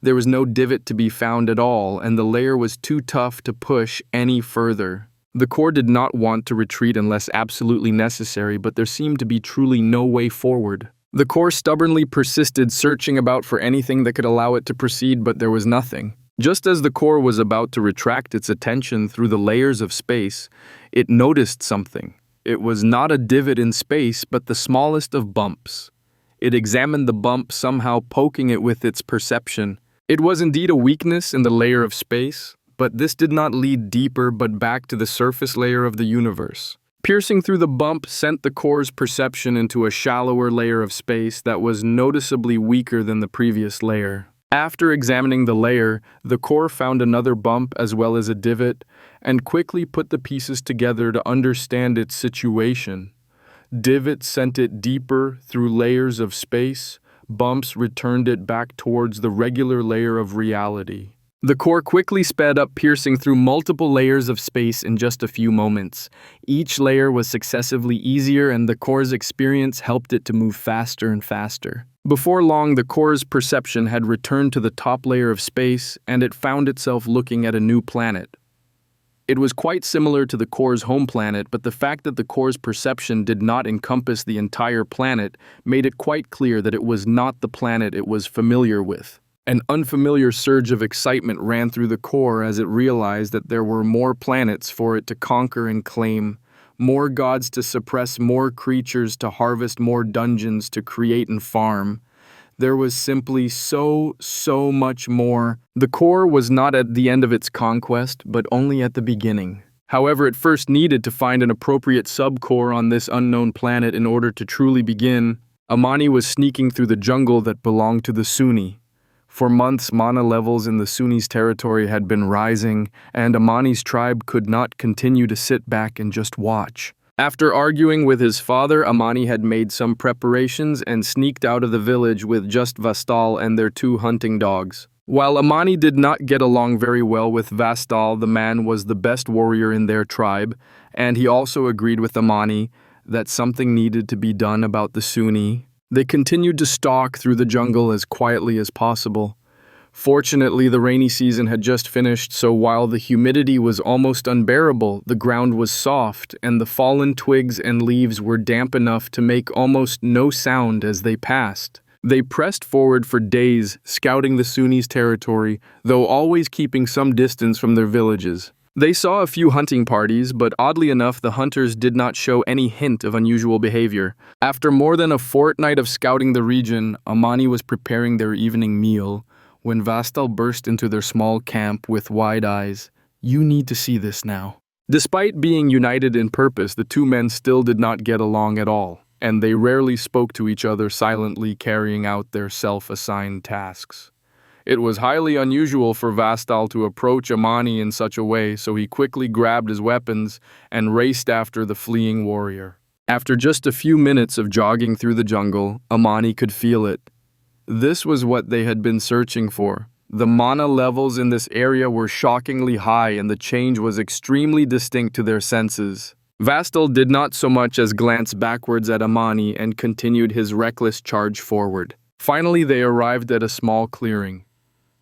There was no divot to be found at all, and the layer was too tough to push any further. The core did not want to retreat unless absolutely necessary, but there seemed to be truly no way forward. The core stubbornly persisted, searching about for anything that could allow it to proceed, but there was nothing. Just as the core was about to retract its attention through the layers of space, it noticed something. It was not a divot in space, but the smallest of bumps. It examined the bump, somehow poking it with its perception. It was indeed a weakness in the layer of space, but this did not lead deeper but back to the surface layer of the universe. Piercing through the bump sent the core's perception into a shallower layer of space that was noticeably weaker than the previous layer. After examining the layer, the core found another bump as well as a divot, and quickly put the pieces together to understand its situation. Divots sent it deeper through layers of space, bumps returned it back towards the regular layer of reality. The core quickly sped up, piercing through multiple layers of space in just a few moments. Each layer was successively easier, and the core's experience helped it to move faster and faster. Before long, the core's perception had returned to the top layer of space, and it found itself looking at a new planet. It was quite similar to the core's home planet, but the fact that the core's perception did not encompass the entire planet made it quite clear that it was not the planet it was familiar with. An unfamiliar surge of excitement ran through the core as it realized that there were more planets for it to conquer and claim, more gods to suppress, more creatures to harvest, more dungeons to create and farm. There was simply so much more. The core was not at the end of its conquest, but only at the beginning. However, it first needed to find an appropriate sub-core on this unknown planet in order to truly begin. Amani was sneaking through the jungle that belonged to the Sunni. For months, mana levels in the Sunni's territory had been rising, and Amani's tribe could not continue to sit back and just watch. After arguing with his father, Amani had made some preparations and sneaked out of the village with just Vastal and their 2 hunting dogs. While Amani did not get along very well with Vastal, the man was the best warrior in their tribe, and he also agreed with Amani that something needed to be done about the Sunni. They continued to stalk through the jungle as quietly as possible. Fortunately, the rainy season had just finished, so while the humidity was almost unbearable, the ground was soft, and the fallen twigs and leaves were damp enough to make almost no sound as they passed. They pressed forward for days, scouting the Sunni's territory, though always keeping some distance from their villages. They saw a few hunting parties, but oddly enough, the hunters did not show any hint of unusual behavior. After more than a fortnight of scouting the region, Amani was preparing their evening meal when Vastal burst into their small camp with wide eyes. "You need to see this now." Despite being united in purpose, the 2 men still did not get along at all, and they rarely spoke to each other, silently carrying out their self-assigned tasks. It was highly unusual for Vastal to approach Amani in such a way, so he quickly grabbed his weapons and raced after the fleeing warrior. After just a few minutes of jogging through the jungle, Amani could feel it. This was what they had been searching for. The mana levels in this area were shockingly high, and the change was extremely distinct to their senses. Vastal did not so much as glance backwards at Amani and continued his reckless charge forward. Finally, they arrived at a small clearing.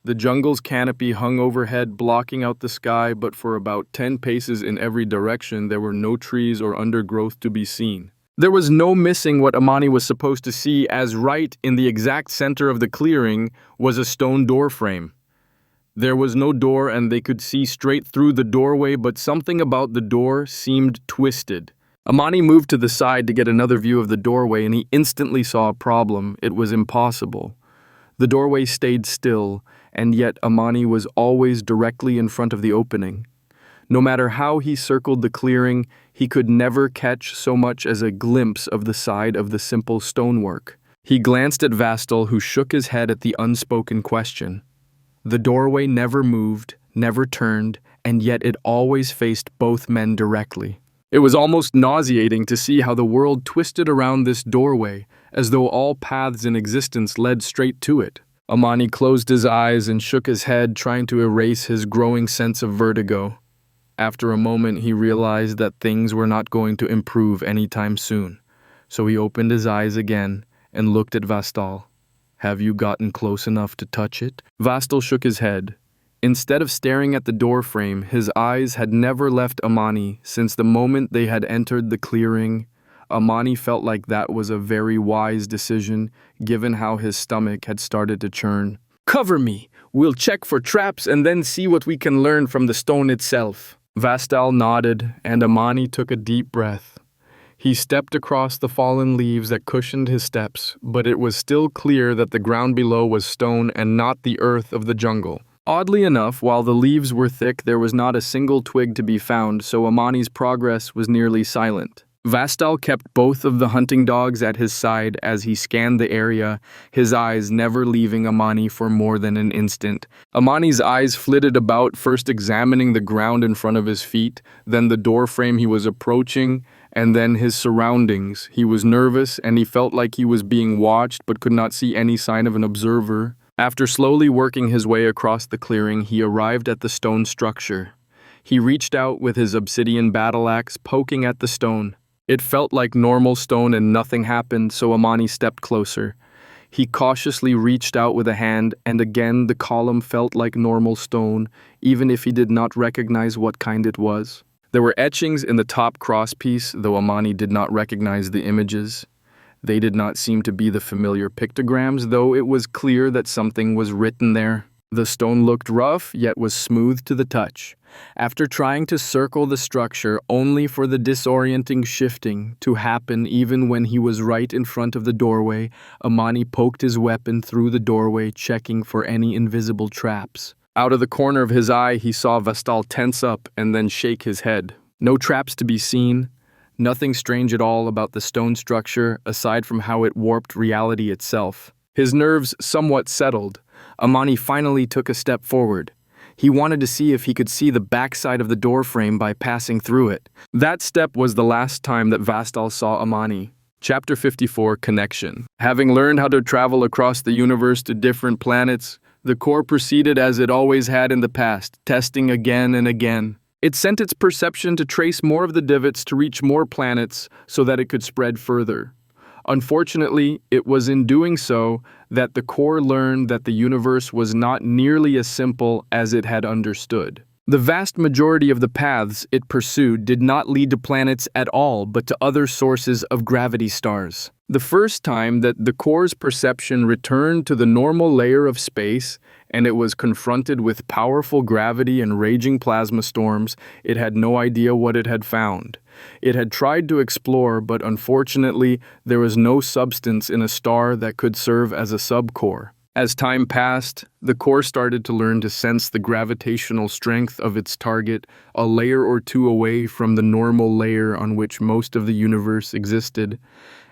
The jungle's canopy hung overhead, blocking out the sky, but for about 10 paces in every direction, there were no trees or undergrowth to be seen. There was no missing what Amani was supposed to see, as right in the exact center of the clearing was a stone doorframe. There was no door and they could see straight through the doorway, but something about the door seemed twisted. Amani moved to the side to get another view of the doorway and he instantly saw a problem. It was impossible. The doorway stayed still, and yet Amani was always directly in front of the opening. No matter how he circled the clearing, he could never catch so much as a glimpse of the side of the simple stonework. He glanced at Vastal, who shook his head at the unspoken question. The doorway never moved, never turned, and yet it always faced both men directly. It was almost nauseating to see how the world twisted around this doorway, as though all paths in existence led straight to it. Amani closed his eyes and shook his head, trying to erase his growing sense of vertigo. After a moment, he realized that things were not going to improve anytime soon, so he opened his eyes again and looked at Vastal. "Have you gotten close enough to touch it?" Vastal shook his head. Instead of staring at the doorframe, his eyes had never left Amani since the moment they had entered the clearing. Amani felt like that was a very wise decision, given how his stomach had started to churn. "Cover me! We'll check for traps and then see what we can learn from the stone itself." Vastal nodded, and Amani took a deep breath. He stepped across the fallen leaves that cushioned his steps, but it was still clear that the ground below was stone and not the earth of the jungle. Oddly enough, while the leaves were thick, there was not a single twig to be found, so Amani's progress was nearly silent. Vastal kept both of the hunting dogs at his side as he scanned the area, his eyes never leaving Amani for more than an instant. Amani's eyes flitted about, first examining the ground in front of his feet, then the doorframe he was approaching, and then his surroundings. He was nervous and he felt like he was being watched but could not see any sign of an observer. After slowly working his way across the clearing, he arrived at the stone structure. He reached out with his obsidian battle axe, poking at the stone. It felt like normal stone and nothing happened, so Amani stepped closer. He cautiously reached out with a hand, and again the column felt like normal stone, even if he did not recognize what kind it was. There were etchings in the top crosspiece, though Amani did not recognize the images. They did not seem to be the familiar pictograms, though it was clear that something was written there. The stone looked rough, yet was smooth to the touch. After trying to circle the structure only for the disorienting shifting to happen even when he was right in front of the doorway, Amani poked his weapon through the doorway, checking for any invisible traps. Out of the corner of his eye, he saw Vastal tense up and then shake his head. No traps to be seen. Nothing strange at all about the stone structure, aside from how it warped reality itself. His nerves somewhat settled. Amani finally took a step forward. He wanted to see if he could see the backside of the doorframe by passing through it. That step was the last time that Vastal saw Amani. Chapter 54, Connection. Having learned how to travel across the universe to different planets, the core proceeded as it always had in the past, testing again and again. It sent its perception to trace more of the divots to reach more planets so that it could spread further. Unfortunately, it was in doing so that the core learned that the universe was not nearly as simple as it had understood. The vast majority of the paths it pursued did not lead to planets at all, but to other sources of gravity stars. The first time that the core's perception returned to the normal layer of space, and it was confronted with powerful gravity and raging plasma storms, it had no idea what it had found. It had tried to explore, but unfortunately, there was no substance in a star that could serve as a subcore. As time passed, the core started to learn to sense the gravitational strength of its target, a layer or two away from the normal layer on which most of the universe existed,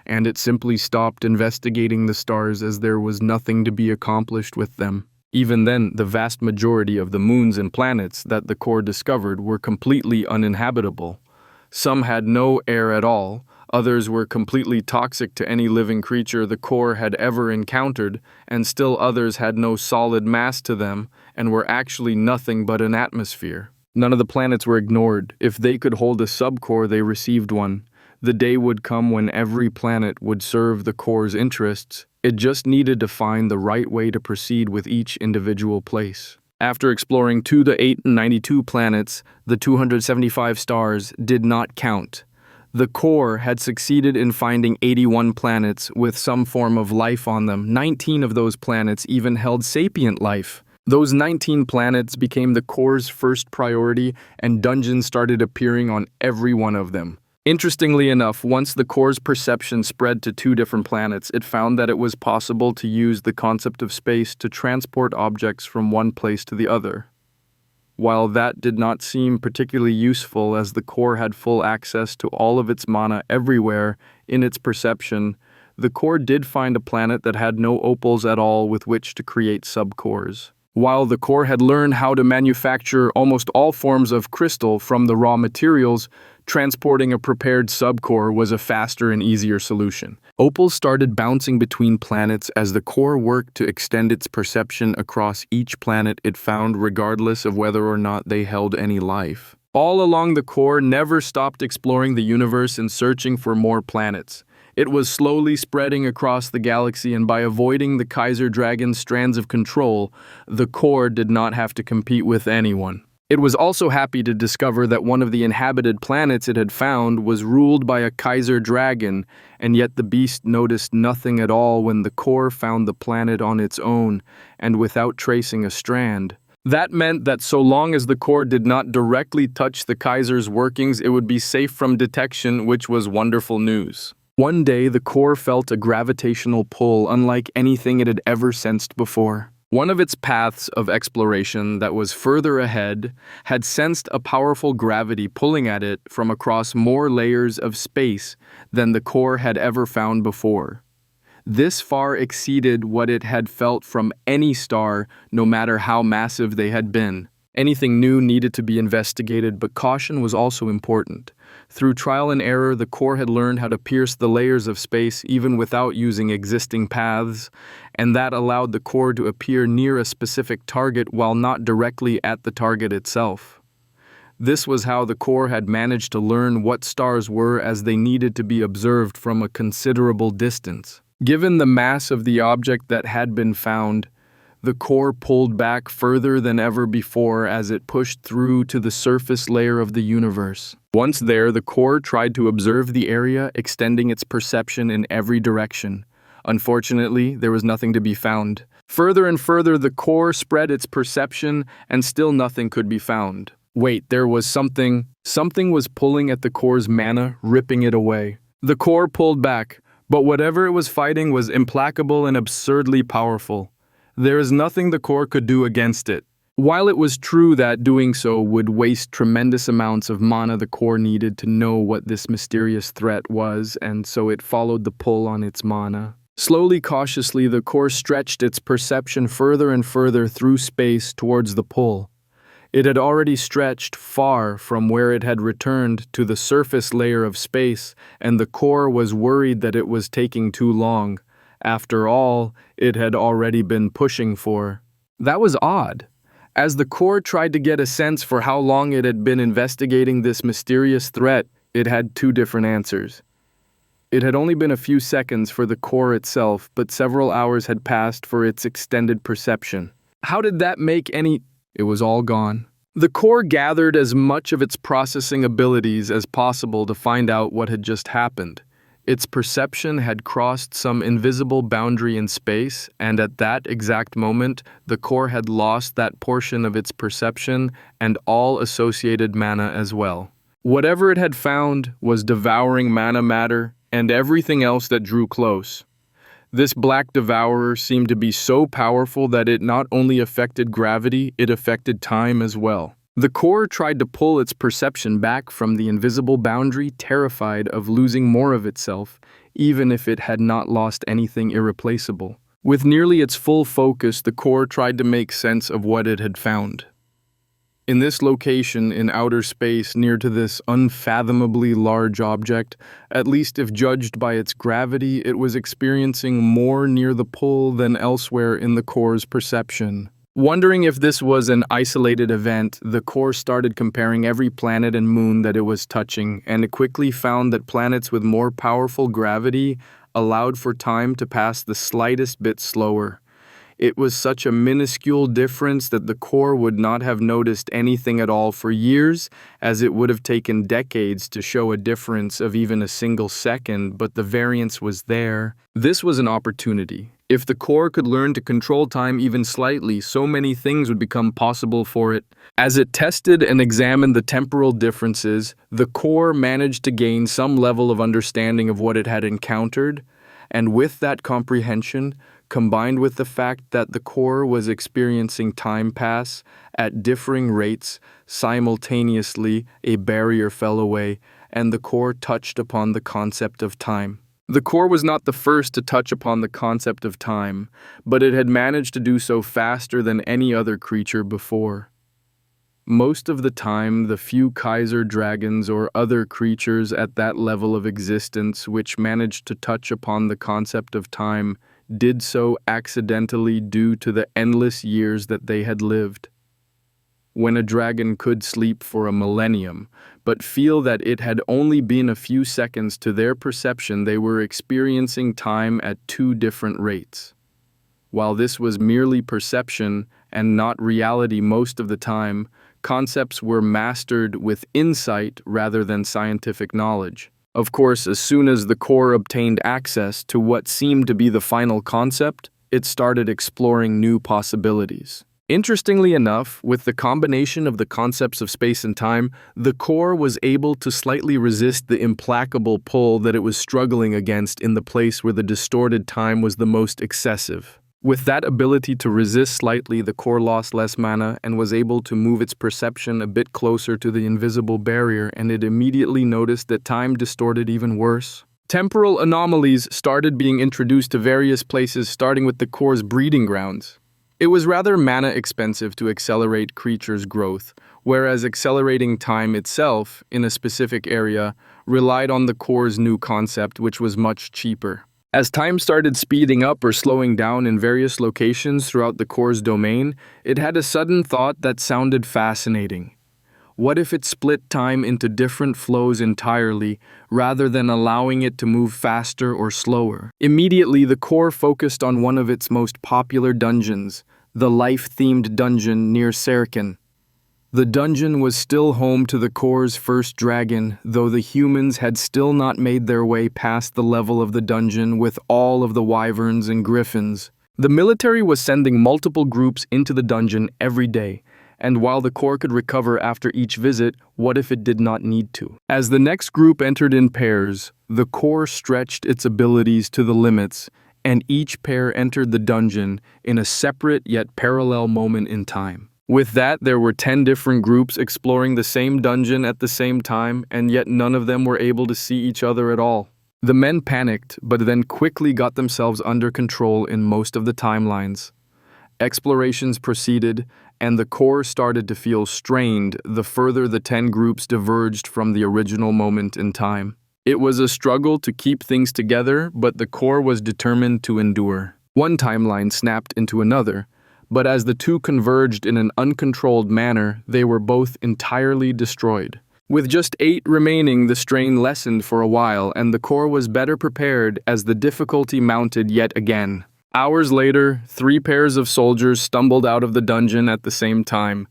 and it simply stopped investigating the stars as there was nothing to be accomplished with them. Even then, the vast majority of the moons and planets that the core discovered were completely uninhabitable. Some had no air at all, others were completely toxic to any living creature the core had ever encountered, and still others had no solid mass to them and were actually nothing but an atmosphere. None of the planets were ignored. If they could hold a subcore, they received one. The day would come when every planet would serve the core's interests. It just needed to find the right way to proceed with each individual place. After exploring 2 to 8 and 92 planets, the 275 stars did not count. The core had succeeded in finding 81 planets with some form of life on them. 19 of those planets even held sapient life. Those 19 planets became the core's first priority, and dungeons started appearing on every one of them. Interestingly enough, once the core's perception spread to 2 different planets, it found that it was possible to use the concept of space to transport objects from one place to the other. While that did not seem particularly useful as the core had full access to all of its mana everywhere in its perception, the core did find a planet that had no opals at all with which to create subcores. While the core had learned how to manufacture almost all forms of crystal from the raw materials, transporting a prepared subcore was a faster and easier solution. Opals started bouncing between planets as the core worked to extend its perception across each planet it found, regardless of whether or not they held any life. All along, the core never stopped exploring the universe and searching for more planets. It was slowly spreading across the galaxy, and by avoiding the Kaiser Dragon's strands of control, the core did not have to compete with anyone. It was also happy to discover that one of the inhabited planets it had found was ruled by a Kaiser Dragon, and yet the beast noticed nothing at all when the core found the planet on its own and without tracing a strand. That meant that so long as the core did not directly touch the Kaiser's workings, it would be safe from detection, which was wonderful news. One day, the core felt a gravitational pull unlike anything it had ever sensed before. One of its paths of exploration that was further ahead had sensed a powerful gravity pulling at it from across more layers of space than the core had ever found before. This far exceeded what it had felt from any star, no matter how massive they had been. Anything new needed to be investigated, but caution was also important. Through trial and error, the core had learned how to pierce the layers of space even without using existing paths, and that allowed the core to appear near a specific target while not directly at the target itself. This was how the core had managed to learn what stars were, as they needed to be observed from a considerable distance. Given the mass of the object that had been found, the core pulled back further than ever before as it pushed through to the surface layer of the universe. Once there, the core tried to observe the area, extending its perception in every direction. Unfortunately, there was nothing to be found. Further and further, the core spread its perception, and still nothing could be found. Wait, there was something. Something was pulling at the core's mana, ripping it away. The core pulled back, but whatever it was fighting was implacable and absurdly powerful. There is nothing the core could do against it. While it was true that doing so would waste tremendous amounts of mana, the core needed to know what this mysterious threat was, and so it followed the pull on its mana. Slowly, cautiously, the core stretched its perception further and further through space towards the pull. It had already stretched far from where it had returned to the surface layer of space, and the core was worried that it was taking too long. After all, it had already been pushing for. That was odd. As the core tried to get a sense for how long it had been investigating this mysterious threat, it had 2 different answers. It had only been a few seconds for the core itself, but several hours had passed for its extended perception. How did that make any... It was all gone. The core gathered as much of its processing abilities as possible to find out what had just happened. Its perception had crossed some invisible boundary in space, and at that exact moment, the core had lost that portion of its perception and all associated mana as well. Whatever it had found was devouring mana matter and everything else that drew close. This black devourer seemed to be so powerful that it not only affected gravity, it affected time as well. The core tried to pull its perception back from the invisible boundary, terrified of losing more of itself, even if it had not lost anything irreplaceable. With nearly its full focus, the core tried to make sense of what it had found. In this location in outer space near to this unfathomably large object, at least if judged by its gravity, it was experiencing more near the pull than elsewhere in the core's perception. Wondering if this was an isolated event, the core started comparing every planet and moon that it was touching, and it quickly found that planets with more powerful gravity allowed for time to pass the slightest bit slower. It was such a minuscule difference that the core would not have noticed anything at all for years, as it would have taken decades to show a difference of even a single second, but the variance was there. This was an opportunity. If the core could learn to control time even slightly, so many things would become possible for it. As it tested and examined the temporal differences, the core managed to gain some level of understanding of what it had encountered, and with that comprehension, combined with the fact that the core was experiencing time pass at differing rates, simultaneously a barrier fell away, and the core touched upon the concept of time. The core was not the first to touch upon the concept of time, but it had managed to do so faster than any other creature before. Most of the time, the few Kaiser dragons or other creatures at that level of existence which managed to touch upon the concept of time did so accidentally due to the endless years that they had lived. When a dragon could sleep for a millennium, but feel that it had only been a few seconds, to their perception they were experiencing time at two different rates. While this was merely perception and not reality most of the time, concepts were mastered with insight rather than scientific knowledge. Of course, as soon as the core obtained access to what seemed to be the final concept, it started exploring new possibilities. Interestingly enough, with the combination of the concepts of space and time, the core was able to slightly resist the implacable pull that it was struggling against in the place where the distorted time was the most excessive. With that ability to resist slightly, the core lost less mana and was able to move its perception a bit closer to the invisible barrier, and it immediately noticed that time distorted even worse. Temporal anomalies started being introduced to various places, starting with the core's breeding grounds. It was rather mana expensive to accelerate creatures' growth, whereas accelerating time itself in a specific area relied on the core's new concept, which was much cheaper. As time started speeding up or slowing down in various locations throughout the core's domain, it had a sudden thought that sounded fascinating. What if it split time into different flows entirely, rather than allowing it to move faster or slower? Immediately, the core focused on one of its most popular dungeons, the life-themed dungeon near Serkin. The dungeon was still home to the core's first dragon, though the humans had still not made their way past the level of the dungeon with all of the wyverns and griffins. The military was sending multiple groups into the dungeon every day, and while the core could recover after each visit, what if it did not need to? As the next group entered in pairs, the core stretched its abilities to the limits, and each pair entered the dungeon in a separate yet parallel moment in time. With that, there were 10 different groups exploring the same dungeon at the same time, and yet none of them were able to see each other at all. The men panicked, but then quickly got themselves under control in most of the timelines. Explorations proceeded, and the core started to feel strained the further the 10 groups diverged from the original moment in time. It was a struggle to keep things together, but the core was determined to endure. One timeline snapped into another, but as the two converged in an uncontrolled manner, they were both entirely destroyed. With just 8 remaining, the strain lessened for a while, and the core was better prepared as the difficulty mounted yet again. Hours later, 3 pairs of soldiers stumbled out of the dungeon at the same time.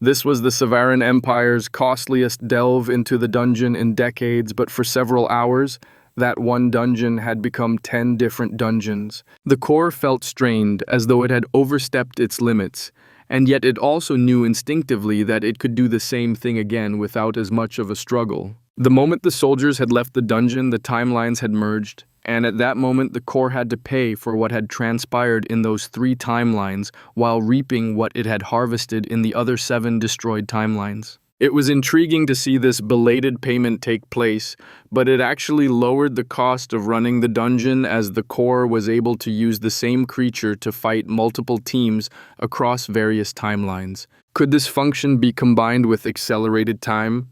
This was the Sevaran Empire's costliest delve into the dungeon in decades, but for several hours, that one dungeon had become 10 different dungeons. The core felt strained, as though it had overstepped its limits, and yet it also knew instinctively that it could do the same thing again without as much of a struggle. The moment the soldiers had left the dungeon, the timelines had merged, and at that moment the core had to pay for what had transpired in those 3 timelines while reaping what it had harvested in the other 7 destroyed timelines. It was intriguing to see this belated payment take place, but it actually lowered the cost of running the dungeon, as the core was able to use the same creature to fight multiple teams across various timelines. Could this function be combined with accelerated time?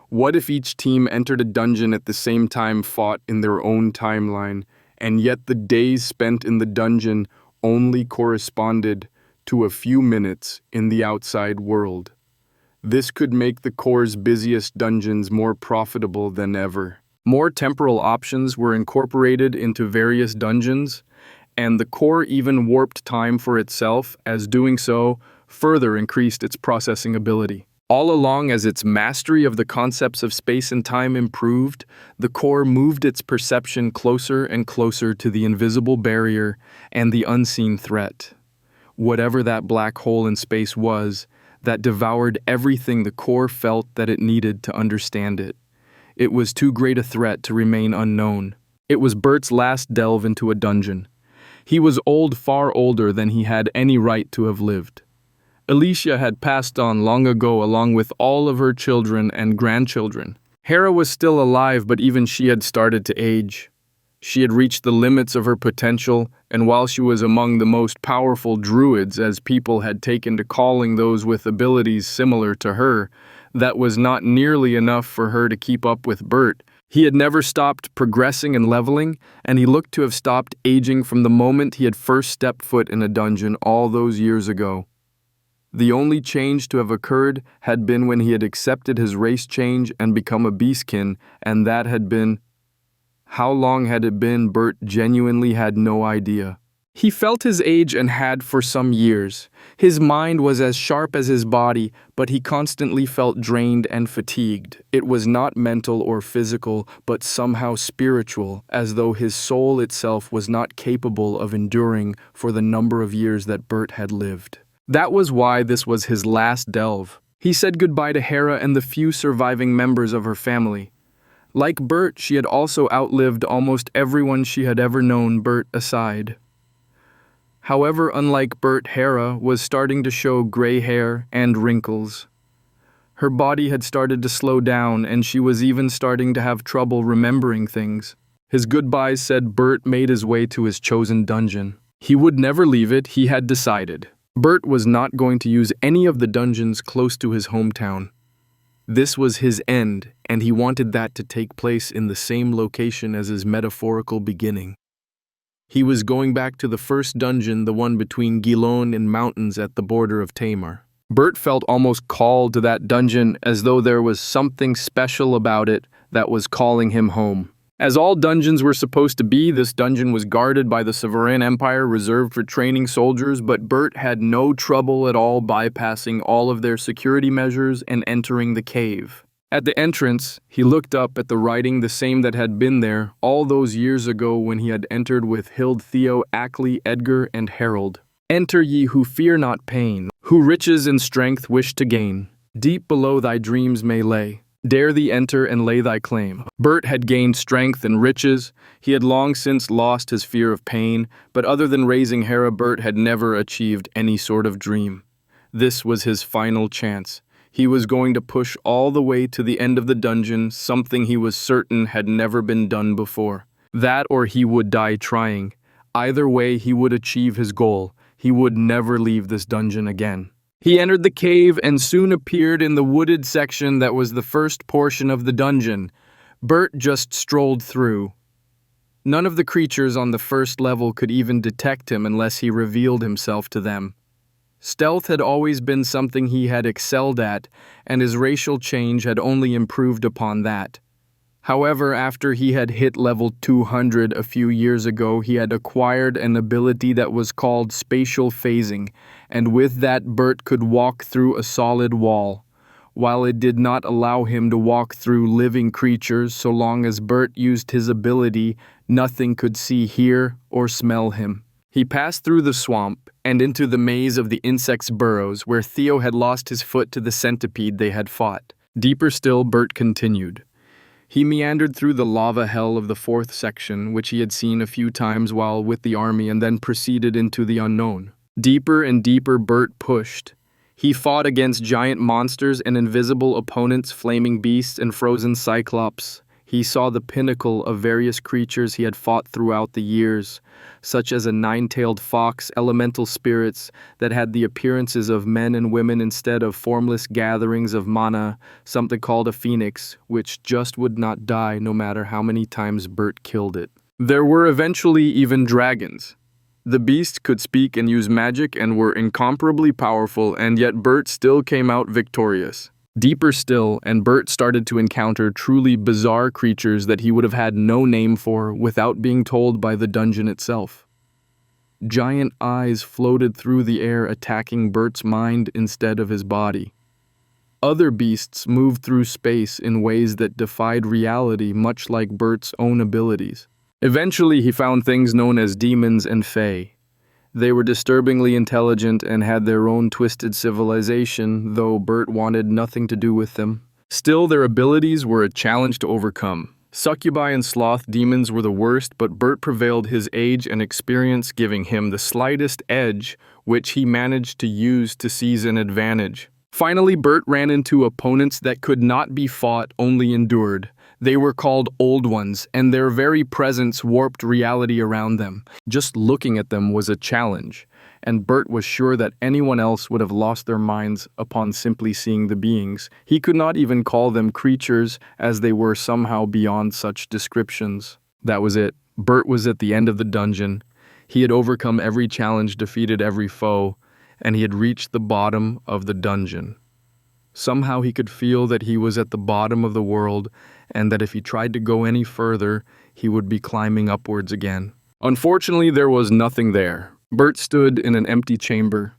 What if each team entered a dungeon at the same time, fought in their own timeline, and yet the days spent in the dungeon only corresponded to a few minutes in the outside world? This could make the core's busiest dungeons more profitable than ever. More temporal options were incorporated into various dungeons, and the core even warped time for itself, as doing so further increased its processing ability. All along, as its mastery of the concepts of space and time improved, the core moved its perception closer and closer to the invisible barrier and the unseen threat. Whatever that black hole in space was, that devoured everything the core felt that it needed to understand it. It was too great a threat to remain unknown. It was Bert's last delve into a dungeon. He was old, far older than he had any right to have lived. Alicia had passed on long ago along with all of her children and grandchildren. Hera was still alive, but even she had started to age. She had reached the limits of her potential, and while she was among the most powerful druids, as people had taken to calling those with abilities similar to her, that was not nearly enough for her to keep up with Bert. He had never stopped progressing and leveling, and he looked to have stopped aging from the moment he had first stepped foot in a dungeon all those years ago. The only change to have occurred had been when he had accepted his race change and become a beastkin, and that had been... How long had it been? Bert genuinely had no idea. He felt his age and had for some years. His mind was as sharp as his body, but he constantly felt drained and fatigued. It was not mental or physical, but somehow spiritual, as though his soul itself was not capable of enduring for the number of years that Bert had lived. That was why this was his last delve. He said goodbye to Hera and the few surviving members of her family. Like Bert, she had also outlived almost everyone she had ever known, Bert aside. However, unlike Bert, Hera was starting to show gray hair and wrinkles. Her body had started to slow down, and she was even starting to have trouble remembering things. His goodbyes said, Bert made his way to his chosen dungeon. He would never leave it, he had decided. Bert was not going to use any of the dungeons close to his hometown. This was his end, and he wanted that to take place in the same location as his metaphorical beginning. He was going back to the first dungeon, the one between Gilon and mountains at the border of Tamar. Bert felt almost called to that dungeon, as though there was something special about it that was calling him home. As all dungeons were supposed to be, this dungeon was guarded by the Sovereign Empire reserved for training soldiers, but Bert had no trouble at all bypassing all of their security measures and entering the cave. At the entrance, he looked up at the writing, the same that had been there all those years ago when he had entered with Hild, Theo, Ackley, Edgar, and Harold. Enter ye who fear not pain, who riches and strength wish to gain. Deep below thy dreams may lay. Dare thee enter and lay thy claim. Bert had gained strength and riches. He had long since lost his fear of pain, but other than raising Hera, Bert had never achieved any sort of dream. This was his final chance. He was going to push all the way to the end of the dungeon, something he was certain had never been done before. That or he would die trying. Either way, he would achieve his goal. He would never leave this dungeon again. He entered the cave and soon appeared in the wooded section that was the first portion of the dungeon. Bert just strolled through. None of the creatures on the first level could even detect him unless he revealed himself to them. Stealth had always been something he had excelled at, and his racial change had only improved upon that. However, after he had hit level 200 a few years ago, he had acquired an ability that was called spatial phasing, and with that Bert could walk through a solid wall. While it did not allow him to walk through living creatures, so long as Bert used his ability, nothing could see, hear, or smell him. He passed through the swamp and into the maze of the insects' burrows, where Theo had lost his foot to the centipede they had fought. Deeper still, Bert continued. He meandered through the lava hell of the fourth section, which he had seen a few times while with the army, and then proceeded into the unknown. Deeper and deeper Bert pushed. He fought against giant monsters and invisible opponents, flaming beasts and frozen cyclops. He saw the pinnacle of various creatures he had fought throughout the years, such as a nine-tailed fox, elemental spirits that had the appearances of men and women instead of formless gatherings of mana, something called a phoenix, which just would not die no matter how many times Bert killed it. There were eventually even dragons. The beasts could speak and use magic and were incomparably powerful, and yet Bert still came out victorious. Deeper still, and Bert started to encounter truly bizarre creatures that he would have had no name for without being told by the dungeon itself. Giant eyes floated through the air, attacking Bert's mind instead of his body. Other beasts moved through space in ways that defied reality, much like Bert's own abilities. Eventually, he found things known as demons and fae. They were disturbingly intelligent and had their own twisted civilization, though Bert wanted nothing to do with them. Still, their abilities were a challenge to overcome. Succubi and sloth demons were the worst, but Bert prevailed, his age and experience giving him the slightest edge, which he managed to use to seize an advantage. Finally, Bert ran into opponents that could not be fought, only endured. They were called Old Ones, and their very presence warped reality around them. Just looking at them was a challenge, and Bert was sure that anyone else would have lost their minds upon simply seeing the beings. He could not even call them creatures, as they were somehow beyond such descriptions. That was it. Bert was at the end of the dungeon. He had overcome every challenge, defeated every foe, and he had reached the bottom of the dungeon. Somehow he could feel that he was at the bottom of the world, and that if he tried to go any further, he would be climbing upwards again. Unfortunately, there was nothing there. Bert stood in an empty chamber.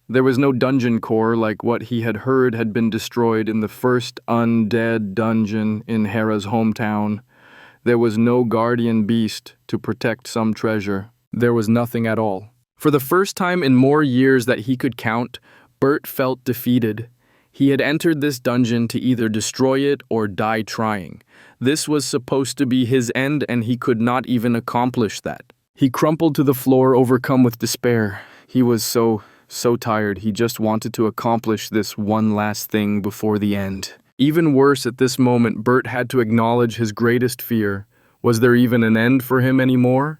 There was no dungeon core like what he had heard had been destroyed in the first undead dungeon in Hera's hometown. There was no guardian beast to protect some treasure. There was nothing at all. For the first time in more years that he could count, Bert felt defeated. He had entered this dungeon to either destroy it or die trying. This was supposed to be his end, and he could not even accomplish that. He crumpled to the floor, overcome with despair. He was so tired. He just wanted to accomplish this one last thing before the end. Even worse, at this moment, Bert had to acknowledge his greatest fear. Was there even an end for him anymore?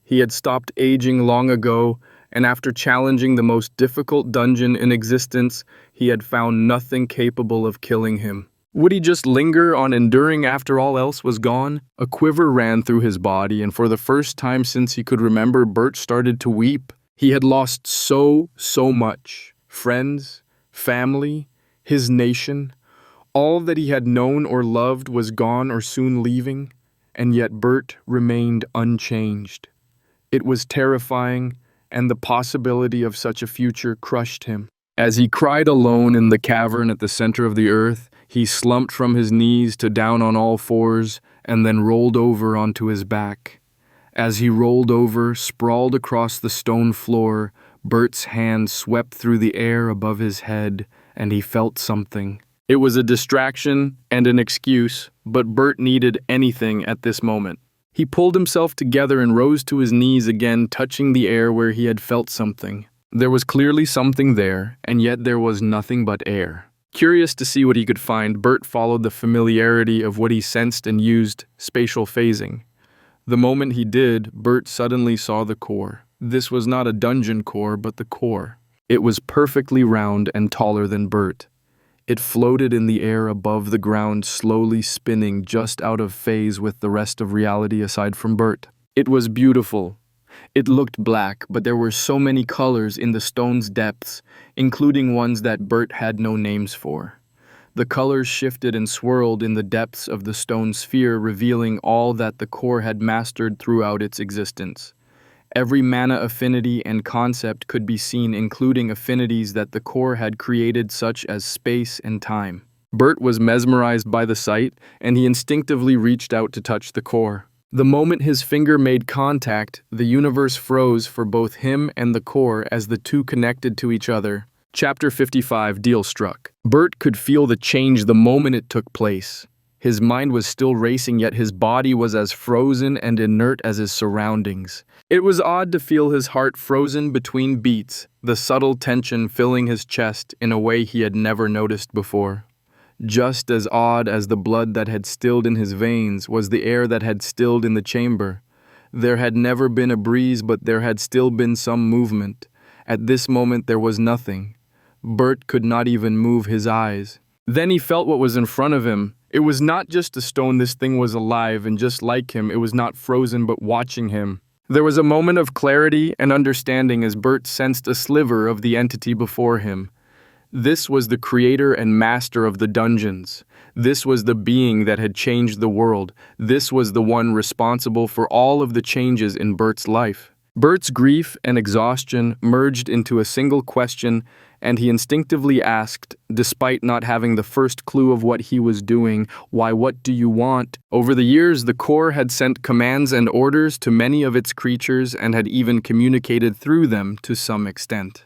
He had stopped aging long ago, and after challenging the most difficult dungeon in existence, he had found nothing capable of killing him. Would he just linger on enduring after all else was gone? A quiver ran through his body, and for the first time since he could remember, Bert started to weep. He had lost so much. Friends, family, his nation. All that he had known or loved was gone or soon leaving, and yet Bert remained unchanged. It was terrifying, and the possibility of such a future crushed him. As he cried alone in the cavern at the center of the earth, he slumped from his knees to down on all fours and then rolled over onto his back. As he rolled over, sprawled across the stone floor, Bert's hand swept through the air above his head, and he felt something. It was a distraction and an excuse, but Bert needed anything at this moment. He pulled himself together and rose to his knees again, touching the air where he had felt something. There was clearly something there, and yet there was nothing but air. Curious to see what he could find, Bert followed the familiarity of what he sensed and used, spatial phasing. The moment he did, Bert suddenly saw the core. This was not a dungeon core, but the core. It was perfectly round and taller than Bert. It floated in the air above the ground, slowly spinning just out of phase with the rest of reality aside from Bert. It was beautiful. It looked black, but there were so many colors in the stone's depths, including ones that Bert had no names for. The colors shifted and swirled in the depths of the stone sphere, revealing all that the core had mastered throughout its existence. Every mana affinity and concept could be seen, including affinities that the core had created, such as space and time. Bert was mesmerized by the sight, and he instinctively reached out to touch the core. The moment his finger made contact, the universe froze for both him and the core as the two connected to each other. Chapter 55, Deal Struck. Bert could feel the change the moment it took place. His mind was still racing, yet his body was as frozen and inert as his surroundings. It was odd to feel his heart frozen between beats, the subtle tension filling his chest in a way he had never noticed before. Just as odd as the blood that had stilled in his veins was the air that had stilled in the chamber. There had never been a breeze, but there had still been some movement. At this moment there was nothing. Bert could not even move his eyes. Then he felt what was in front of him. It was not just a stone, this thing was alive, and just like him, it was not frozen but watching him. There was a moment of clarity and understanding as Bert sensed a sliver of the entity before him. This was the creator and master of the dungeons. This was the being that had changed the world. This was the one responsible for all of the changes in Bert's life. Bert's grief and exhaustion merged into a single question, and he instinctively asked, despite not having the first clue of what he was doing, "Why, what do you want?" Over the years, the Corps had sent commands and orders to many of its creatures and had even communicated through them to some extent.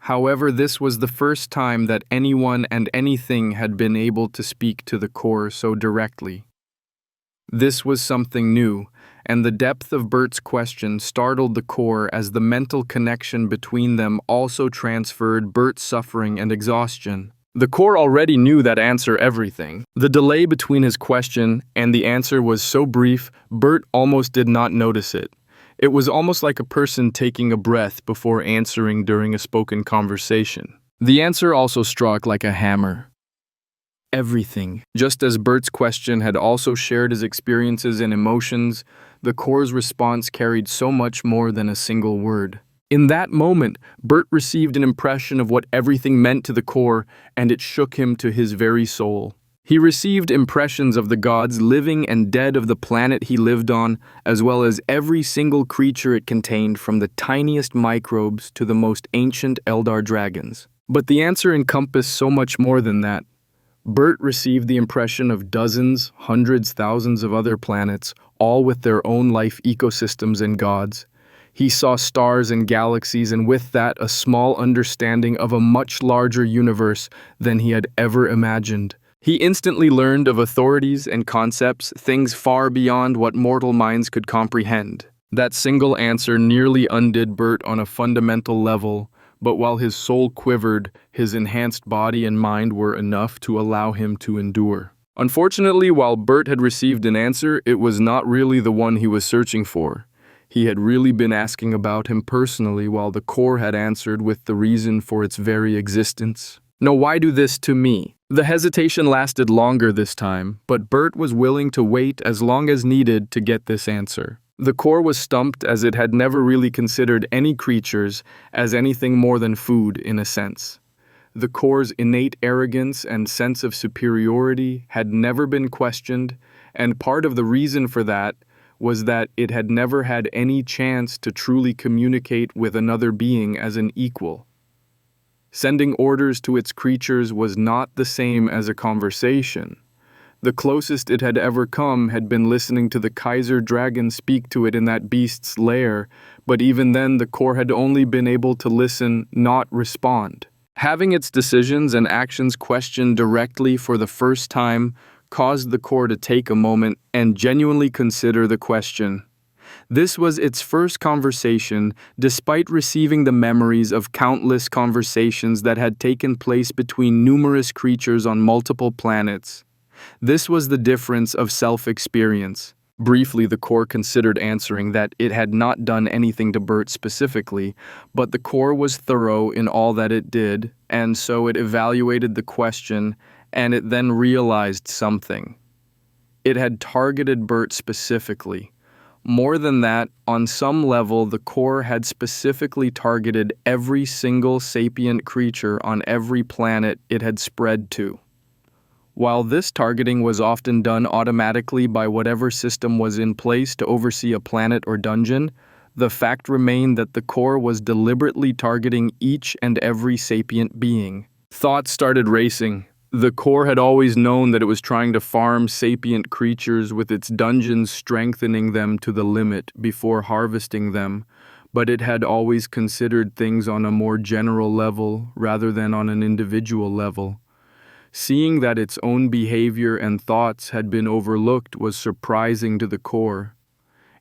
However, this was the first time that anyone and anything had been able to speak to the Corps so directly. This was something new, and the depth of Bert's question startled the Corps as the mental connection between them also transferred Bert's suffering and exhaustion. The Corps already knew that answer everything. The delay between his question and the answer was so brief, Bert almost did not notice it. It was almost like a person taking a breath before answering during a spoken conversation. The answer also struck like a hammer. Everything. Just as Bert's question had also shared his experiences and emotions, the Corps' response carried so much more than a single word. In that moment, Bert received an impression of what everything meant to the Corps, and it shook him to his very soul. He received impressions of the gods living and dead of the planet he lived on, as well as every single creature it contained, from the tiniest microbes to the most ancient Eldar dragons. But the answer encompassed so much more than that. Bert received the impression of dozens, hundreds, thousands of other planets, all with their own life ecosystems and gods. He saw stars and galaxies, and with that, a small understanding of a much larger universe than he had ever imagined. He instantly learned of authorities and concepts, things far beyond what mortal minds could comprehend. That single answer nearly undid Bert on a fundamental level, but while his soul quivered, his enhanced body and mind were enough to allow him to endure. Unfortunately, while Bert had received an answer, it was not really the one he was searching for. He had really been asking about him personally, while the Corps had answered with the reason for its very existence. "No, why do this to me?" The hesitation lasted longer this time, but Bert was willing to wait as long as needed to get this answer. The Corps was stumped, as it had never really considered any creatures as anything more than food in a sense. The Corps' innate arrogance and sense of superiority had never been questioned, and part of the reason for that was that it had never had any chance to truly communicate with another being as an equal. Sending orders to its creatures was not the same as a conversation. The closest it had ever come had been listening to the Kaiser dragon speak to it in that beast's lair, but even then the Corps had only been able to listen, not respond. Having its decisions and actions questioned directly for the first time caused the Corps to take a moment and genuinely consider the question. This was its first conversation, despite receiving the memories of countless conversations that had taken place between numerous creatures on multiple planets. This was the difference of self-experience. Briefly, the Corps considered answering that it had not done anything to Bert specifically, but the Corps was thorough in all that it did, and so it evaluated the question, and it then realized something. It had targeted Bert specifically. More than that, on some level, the Corps had specifically targeted every single sapient creature on every planet it had spread to. While this targeting was often done automatically by whatever system was in place to oversee a planet or dungeon, the fact remained that the Corps was deliberately targeting each and every sapient being. Thoughts started racing. The Corps had always known that it was trying to farm sapient creatures, with its dungeons strengthening them to the limit before harvesting them, but it had always considered things on a more general level rather than on an individual level. Seeing that its own behavior and thoughts had been overlooked was surprising to the Corps.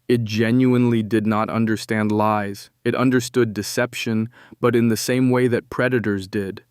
It genuinely did not understand lies. It understood deception, but in the same way that predators did.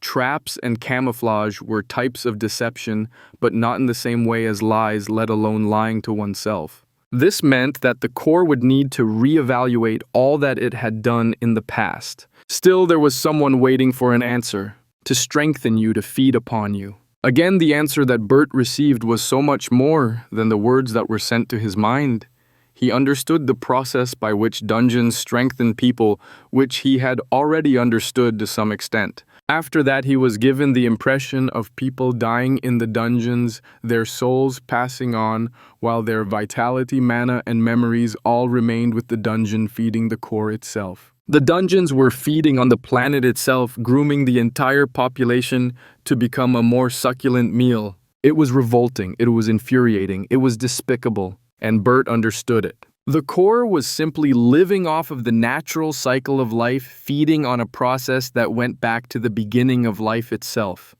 Traps and camouflage were types of deception, but not in the same way as lies, let alone lying to oneself. This meant that the Corps would need to reevaluate all that it had done in the past. Still, there was someone waiting for an answer. To strengthen you, to feed upon you. Again, the answer that Bert received was so much more than the words that were sent to his mind. He understood the process by which dungeons strengthen people, which he had already understood to some extent. After that, he was given the impression of people dying in the dungeons, their souls passing on, while their vitality, mana, and memories all remained with the dungeon, feeding the core itself. The dungeons were feeding on the planet itself, grooming the entire population to become a more succulent meal. It was revolting, it was infuriating, it was despicable, and Bert understood it. The core was simply living off of the natural cycle of life, feeding on a process that went back to the beginning of life itself.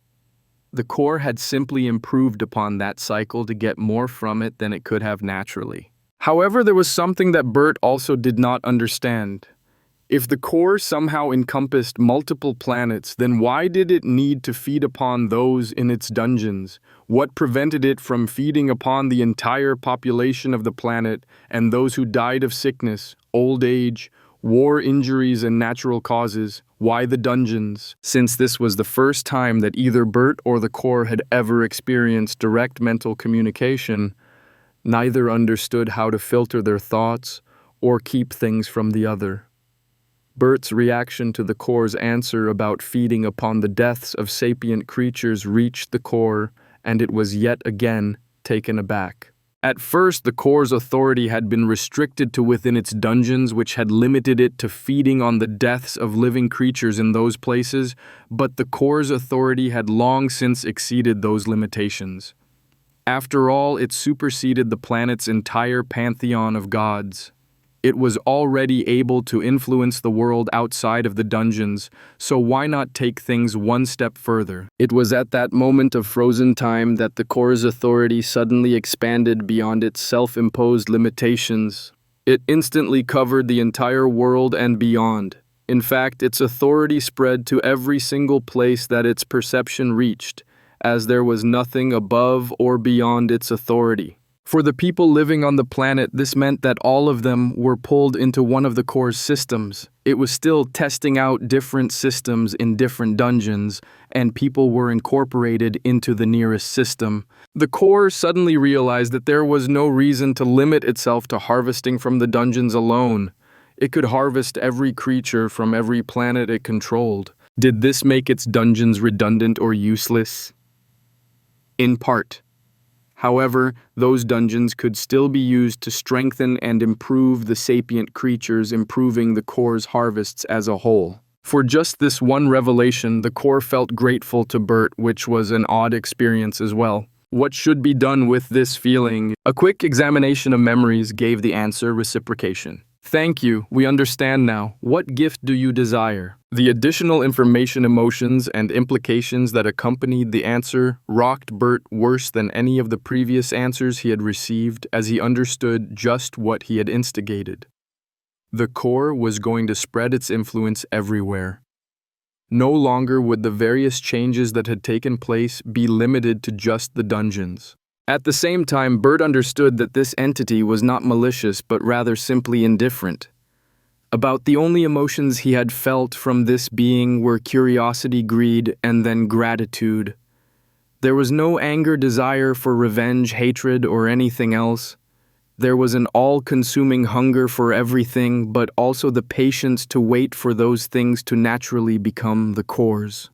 The core had simply improved upon that cycle to get more from it than it could have naturally. However, there was something that Bert also did not understand. If the core somehow encompassed multiple planets, then why did it need to feed upon those in its dungeons? What prevented it from feeding upon the entire population of the planet and those who died of sickness, old age, war injuries, and natural causes? Why the dungeons? Since this was the first time that either Bert or the core had ever experienced direct mental communication, neither understood how to filter their thoughts or keep things from the other. Bert's reaction to the core's answer about feeding upon the deaths of sapient creatures reached the core, and it was yet again taken aback. At first, the core's authority had been restricted to within its dungeons, which had limited it to feeding on the deaths of living creatures in those places, but the core's authority had long since exceeded those limitations. After all, it superseded the planet's entire pantheon of gods. It was already able to influence the world outside of the dungeons, so why not take things one step further? It was at that moment of frozen time that the core's authority suddenly expanded beyond its self-imposed limitations. It instantly covered the entire world and beyond. In fact, its authority spread to every single place that its perception reached, as there was nothing above or beyond its authority. For the people living on the planet, this meant that all of them were pulled into one of the core's systems. It was still testing out different systems in different dungeons, and people were incorporated into the nearest system. The core suddenly realized that there was no reason to limit itself to harvesting from the dungeons alone. It could harvest every creature from every planet it controlled. Did this make its dungeons redundant or useless? In part. However, those dungeons could still be used to strengthen and improve the sapient creatures, improving the core's harvests as a whole. For just this one revelation, the core felt grateful to Bert, which was an odd experience as well. What should be done with this feeling? A quick examination of memories gave the answer: reciprocation. Thank you, we understand now. What gift do you desire? The additional information, emotions, and implications that accompanied the answer rocked Bert worse than any of the previous answers he had received, as he understood just what he had instigated. The core was going to spread its influence everywhere. No longer would the various changes that had taken place be limited to just the dungeons. At the same time, Bert understood that this entity was not malicious, but rather simply indifferent. About the only emotions he had felt from this being were curiosity, greed, and then gratitude. There was no anger, desire for revenge, hatred, or anything else. There was an all-consuming hunger for everything, but also the patience to wait for those things to naturally become the cores.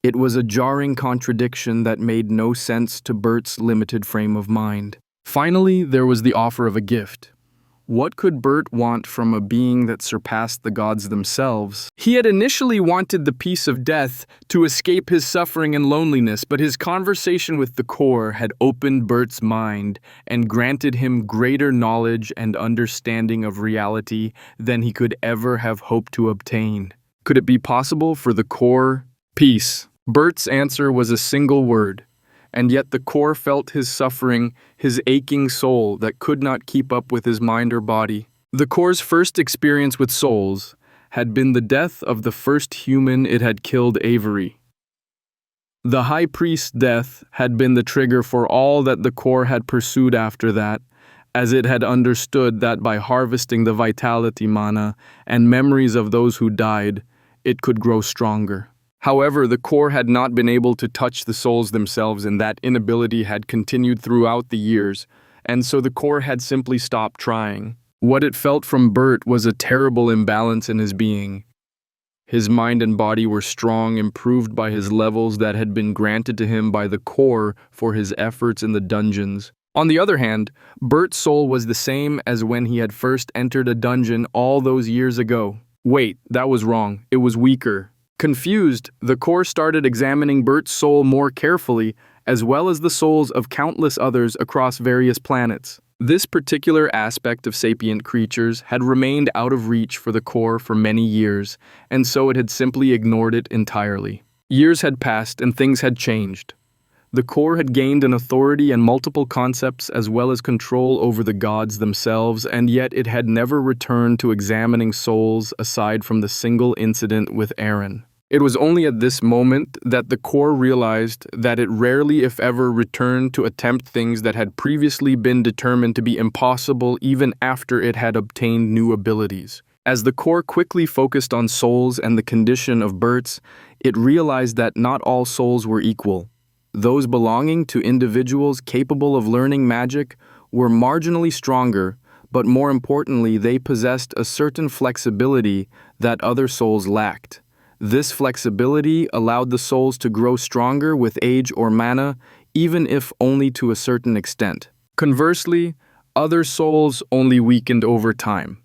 It was a jarring contradiction that made no sense to Bert's limited frame of mind. Finally, there was the offer of a gift. What could Bert want from a being that surpassed the gods themselves? He had initially wanted the peace of death to escape his suffering and loneliness, but his conversation with the core had opened Bert's mind and granted him greater knowledge and understanding of reality than he could ever have hoped to obtain. Could it be possible for the core? Peace. Bert's answer was a single word, and yet the core felt his suffering, his aching soul that could not keep up with his mind or body. The core's first experience with souls had been the death of the first human it had killed, Avery. The high priest's death had been the trigger for all that the core had pursued after that, as it had understood that by harvesting the vitality mana and memories of those who died, it could grow stronger. However, the core had not been able to touch the souls themselves, and that inability had continued throughout the years, and so the core had simply stopped trying. What it felt from Bert was a terrible imbalance in his being. His mind and body were strong, improved by his levels that had been granted to him by the core for his efforts in the dungeons. On the other hand, Bert's soul was the same as when he had first entered a dungeon all those years ago. Wait, that was wrong. It was weaker. Confused, the core started examining Bert's soul more carefully, as well as the souls of countless others across various planets. This particular aspect of sapient creatures had remained out of reach for the core for many years, and so it had simply ignored it entirely. Years had passed and things had changed. The core had gained an authority and multiple concepts as well as control over the gods themselves, and yet it had never returned to examining souls aside from the single incident with Aaron. It was only at this moment that the core realized that it rarely, if ever, returned to attempt things that had previously been determined to be impossible even after it had obtained new abilities. As the core quickly focused on souls and the condition of Bert's, it realized that not all souls were equal. Those belonging to individuals capable of learning magic were marginally stronger, but more importantly, they possessed a certain flexibility that other souls lacked. This flexibility allowed the souls to grow stronger with age or mana, even if only to a certain extent. Conversely, other souls only weakened over time.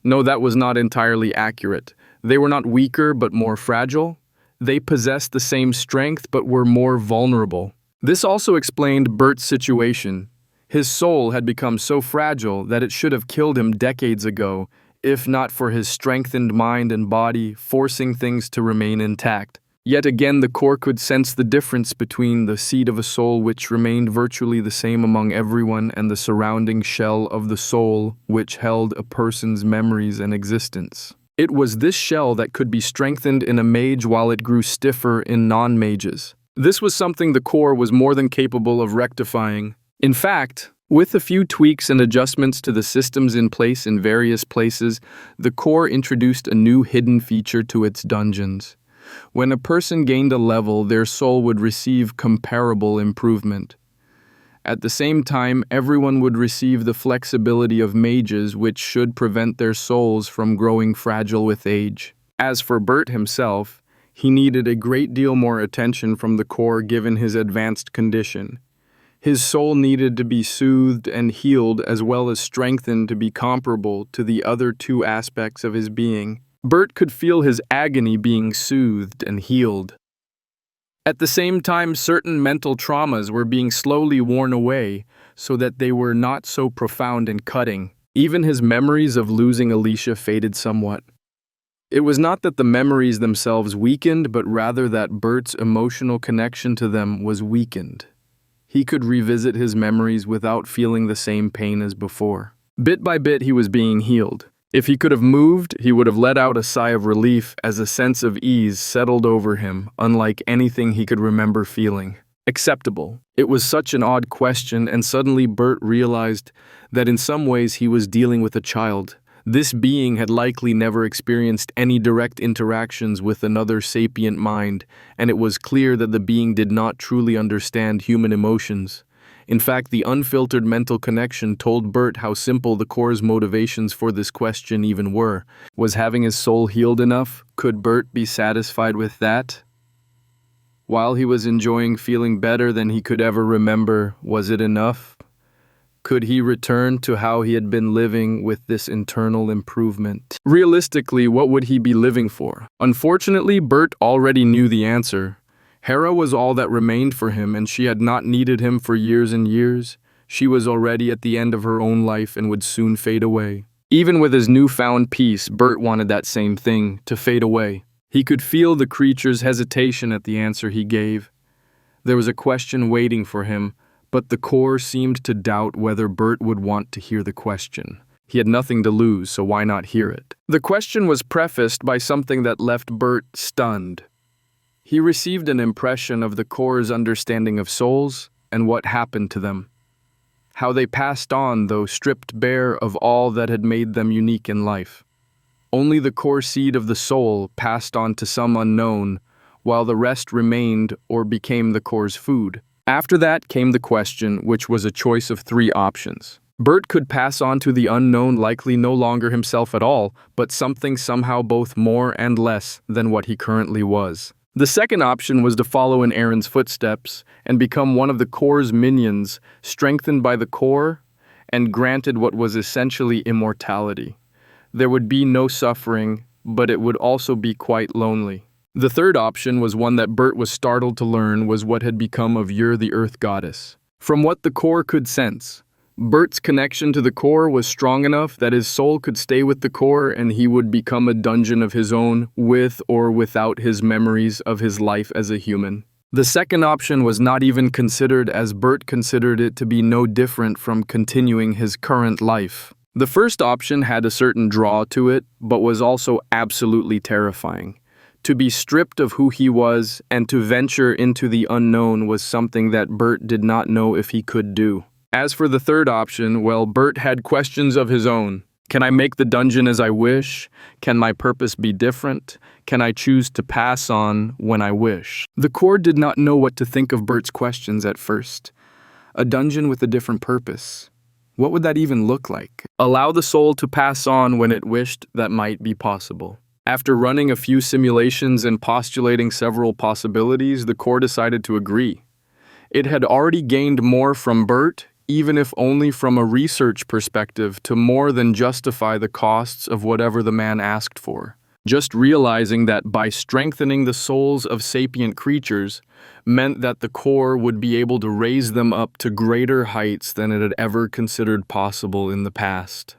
No, that was not entirely accurate. They were not weaker, but more fragile. They possessed the same strength, but were more vulnerable. This also explained Bert's situation. His soul had become so fragile that it should have killed him decades ago, if not for his strengthened mind and body forcing things to remain intact. Yet again, the core could sense the difference between the seed of a soul which remained virtually the same among everyone and the surrounding shell of the soul which held a person's memories and existence. It was this shell that could be strengthened in a mage while it grew stiffer in non-mages. This was something the core was more than capable of rectifying. In fact, with a few tweaks and adjustments to the systems in place in various places, the core introduced a new hidden feature to its dungeons. When a person gained a level, their soul would receive comparable improvement. At the same time, everyone would receive the flexibility of mages, which should prevent their souls from growing fragile with age. As for Bert himself, he needed a great deal more attention from the core given his advanced condition. His soul needed to be soothed and healed as well as strengthened to be comparable to the other two aspects of his being. Bert could feel his agony being soothed and healed. At the same time, certain mental traumas were being slowly worn away so that they were not so profound and cutting. Even his memories of losing Alicia faded somewhat. It was not that the memories themselves weakened, but rather that Bert's emotional connection to them was weakened. He could revisit his memories without feeling the same pain as before. Bit by bit, he was being healed. If he could have moved, he would have let out a sigh of relief as a sense of ease settled over him, unlike anything he could remember feeling. Acceptable. It was such an odd question, and suddenly Bert realized that in some ways he was dealing with a child. This being had likely never experienced any direct interactions with another sapient mind, and it was clear that the being did not truly understand human emotions. In fact, the unfiltered mental connection told Bert how simple the core's motivations for this question even were. Was having his soul healed enough? Could Bert be satisfied with that? While he was enjoying feeling better than he could ever remember, was it enough? Could he return to how he had been living with this internal improvement? Realistically, what would he be living for? Unfortunately, Bert already knew the answer. Hera was all that remained for him, and she had not needed him for years and years. She was already at the end of her own life and would soon fade away. Even with his newfound peace, Bert wanted that same thing, to fade away. He could feel the creature's hesitation at the answer he gave. There was a question waiting for him, but the core seemed to doubt whether Bert would want to hear the question. He had nothing to lose, so why not hear it? The question was prefaced by something that left Bert stunned. He received an impression of the core's understanding of souls and what happened to them. How they passed on, though stripped bare of all that had made them unique in life. Only the core seed of the soul passed on to some unknown, while the rest remained or became the core's food. After that came the question, which was a choice of 3 options. Bert could pass on to the unknown, likely no longer himself at all, but something somehow both more and less than what he currently was. The second option was to follow in Aaron's footsteps and become one of the core's minions, strengthened by the core and granted what was essentially immortality. There would be no suffering, but it would also be quite lonely. The third option was one that Bert was startled to learn was what had become of Ur the Earth Goddess. From what the core could sense, Bert's connection to the core was strong enough that his soul could stay with the core and he would become a dungeon of his own, with or without his memories of his life as a human. The second option was not even considered, as Bert considered it to be no different from continuing his current life. The first option had a certain draw to it, but was also absolutely terrifying. To be stripped of who he was and to venture into the unknown was something that Bert did not know if he could do. As for the third option, well, Bert had questions of his own. Can I make the dungeon as I wish? Can my purpose be different? Can I choose to pass on when I wish? The core did not know what to think of Bert's questions at first. A dungeon with a different purpose. What would that even look like? Allow the soul to pass on when it wished that might be possible. After running a few simulations and postulating several possibilities, the core decided to agree. It had already gained more from Bert, even if only from a research perspective, to more than justify the costs of whatever the man asked for. Just realizing that by strengthening the souls of sapient creatures meant that the core would be able to raise them up to greater heights than it had ever considered possible in the past.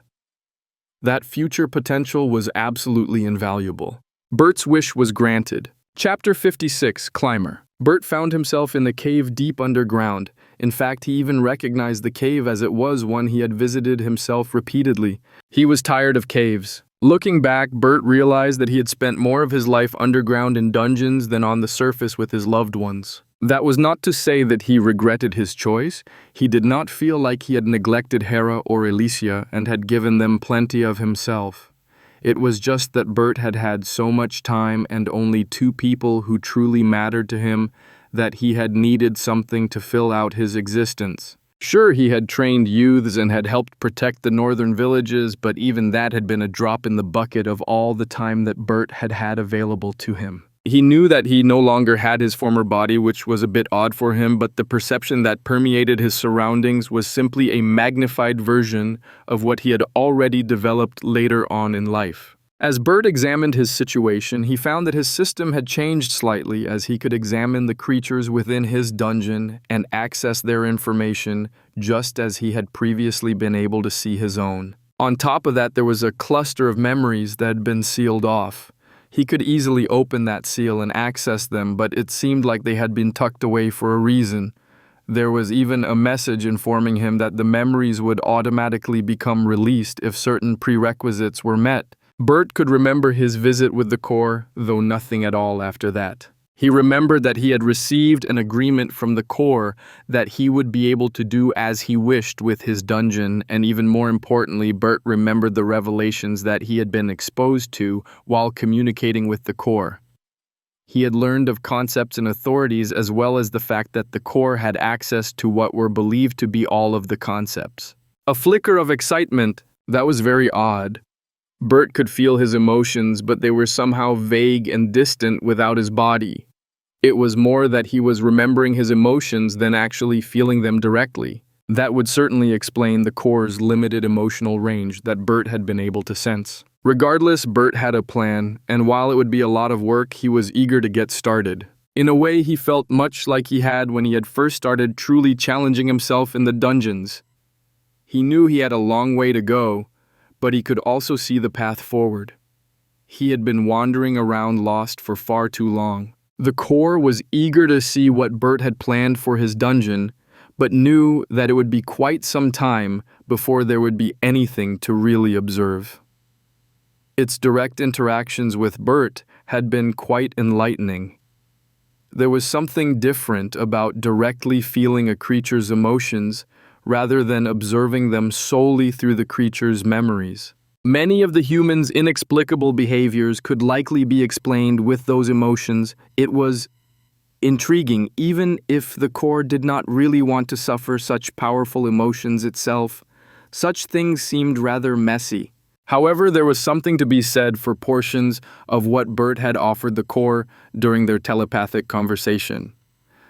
That future potential was absolutely invaluable. Bert's wish was granted. Chapter 56, Climber. Bert found himself in the cave deep underground. In fact, he even recognized the cave as it was one he had visited himself repeatedly. He was tired of caves. Looking back, Bert realized that he had spent more of his life underground in dungeons than on the surface with his loved ones. That was not to say that he regretted his choice. He did not feel like he had neglected Hera or Elysia and had given them plenty of himself. It was just that Bert had had so much time and only two people who truly mattered to him that he had needed something to fill out his existence. Sure, he had trained youths and had helped protect the northern villages, but even that had been a drop in the bucket of all the time that Bert had had available to him. He knew that he no longer had his former body, which was a bit odd for him, but the perception that permeated his surroundings was simply a magnified version of what he had already developed later on in life. As Bert examined his situation, he found that his system had changed slightly, as he could examine the creatures within his dungeon and access their information just as he had previously been able to see his own. On top of that, there was a cluster of memories that had been sealed off. He could easily open that seal and access them, but it seemed like they had been tucked away for a reason. There was even a message informing him that the memories would automatically become released if certain prerequisites were met. Bert could remember his visit with the core, though nothing at all after that. He remembered that he had received an agreement from the core that he would be able to do as he wished with his dungeon, and even more importantly, Bert remembered the revelations that he had been exposed to while communicating with the core. He had learned of concepts and authorities, as well as the fact that the core had access to what were believed to be all of the concepts. A flicker of excitement that was very odd. Bert could feel his emotions, but they were somehow vague and distant without his body. It was more that he was remembering his emotions than actually feeling them directly. That would certainly explain the core's limited emotional range that Bert had been able to sense. Regardless, Bert had a plan, and while it would be a lot of work, he was eager to get started. In a way, he felt much like he had when he had first started truly challenging himself in the dungeons. He knew he had a long way to go, but he could also see the path forward. He had been wandering around lost for far too long. The core was eager to see what Bert had planned for his dungeon, but knew that it would be quite some time before there would be anything to really observe. Its direct interactions with Bert had been quite enlightening. There was something different about directly feeling a creature's emotions rather than observing them solely through the creature's memories. Many of the human's inexplicable behaviors could likely be explained with those emotions. It was intriguing, even if the core did not really want to suffer such powerful emotions itself. such things seemed rather messy. However, there was something to be said for portions of what Bert had offered the core during their telepathic conversation.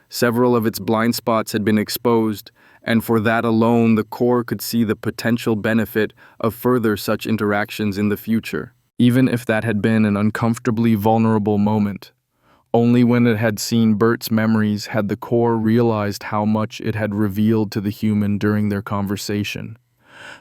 Several of its blind spots had been exposed, and for that alone the core could see the potential benefit of further such interactions in the future, even if that had been an uncomfortably vulnerable moment. Only when it had seen Bert's memories had the core realized how much it had revealed to the human during their conversation.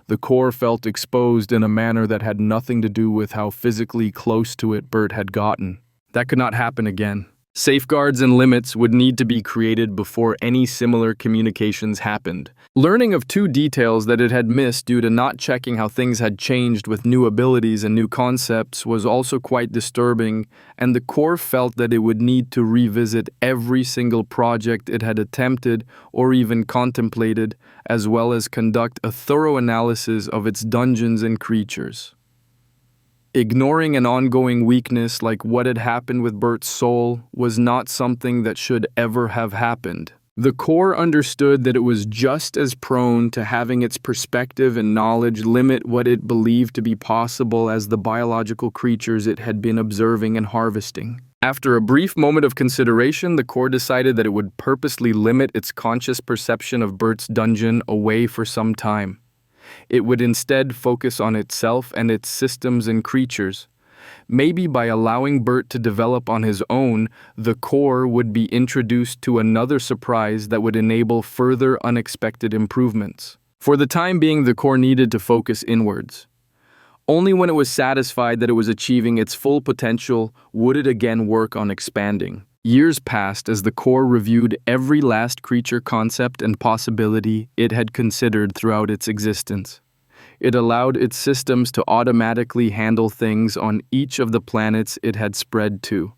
The core felt exposed in a manner that had nothing to do with how physically close to it Bert had gotten. That could not happen again. Safeguards and limits would need to be created before any similar communications happened. Learning of two details that it had missed due to not checking how things had changed with new abilities and new concepts was also quite disturbing, and the core felt that it would need to revisit every single project it had attempted or even contemplated, as well as conduct a thorough analysis of its dungeons and creatures. Ignoring an ongoing weakness like what had happened with Bert's soul was not something that should ever have happened. The core understood that it was just as prone to having its perspective and knowledge limit what it believed to be possible as the biological creatures it had been observing and harvesting. After a brief moment of consideration, the core decided that it would purposely limit its conscious perception of Bert's dungeon away for some time. It would instead focus on itself and its systems and creatures. Maybe by allowing Bert to develop on his own, the core would be introduced to another surprise that would enable further unexpected improvements. For the time being, the core needed to focus inwards. Only when it was satisfied that it was achieving its full potential would it again work on expanding. Years passed as the core reviewed every last creature concept and possibility it had considered throughout its existence. It allowed its systems to automatically handle things on each of the planets it had spread to.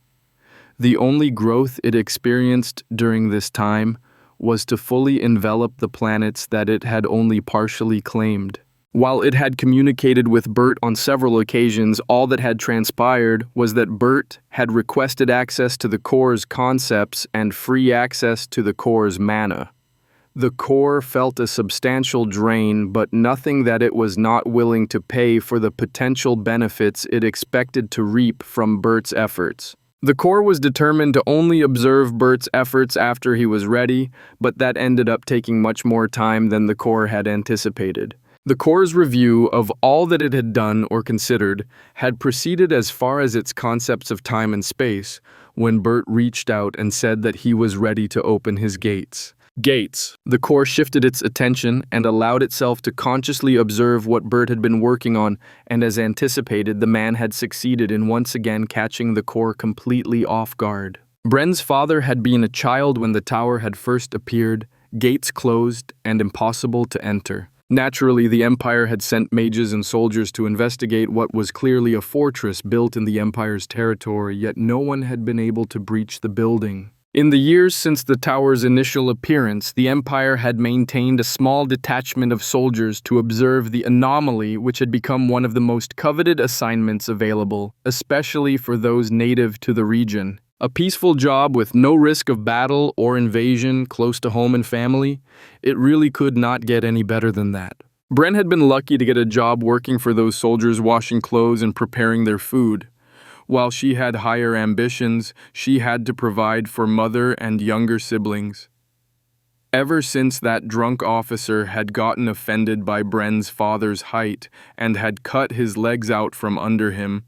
The only growth it experienced during this time was to fully envelop the planets that it had only partially claimed. While it had communicated with Bert on several occasions, all that had transpired was that Bert had requested access to the core's concepts and free access to the core's mana. The core felt a substantial drain, but nothing that it was not willing to pay for the potential benefits it expected to reap from Bert's efforts. The core was determined to only observe Bert's efforts after he was ready, but that ended up taking much more time than the core had anticipated. The core's review of all that it had done or considered had proceeded as far as its concepts of time and space when Bert reached out and said that he was ready to open his gates. The core shifted its attention and allowed itself to consciously observe what Bert had been working on, and as anticipated, the man had succeeded in once again catching the core completely off guard. Bren's father had been a child when the tower had first appeared, gates closed and impossible to enter. Naturally, the Empire had sent mages and soldiers to investigate what was clearly a fortress built in the Empire's territory, yet no one had been able to breach the building. In the years since the tower's initial appearance, the Empire had maintained a small detachment of soldiers to observe the anomaly, which had become one of the most coveted assignments available, especially for those native to the region. A peaceful job with no risk of battle or invasion, close to home and family, it really could not get any better than that. Bren had been lucky to get a job working for those soldiers, washing clothes and preparing their food. While she had higher ambitions, she had to provide for mother and younger siblings. Ever since that drunk officer had gotten offended by Bren's father's height and had cut his legs out from under him,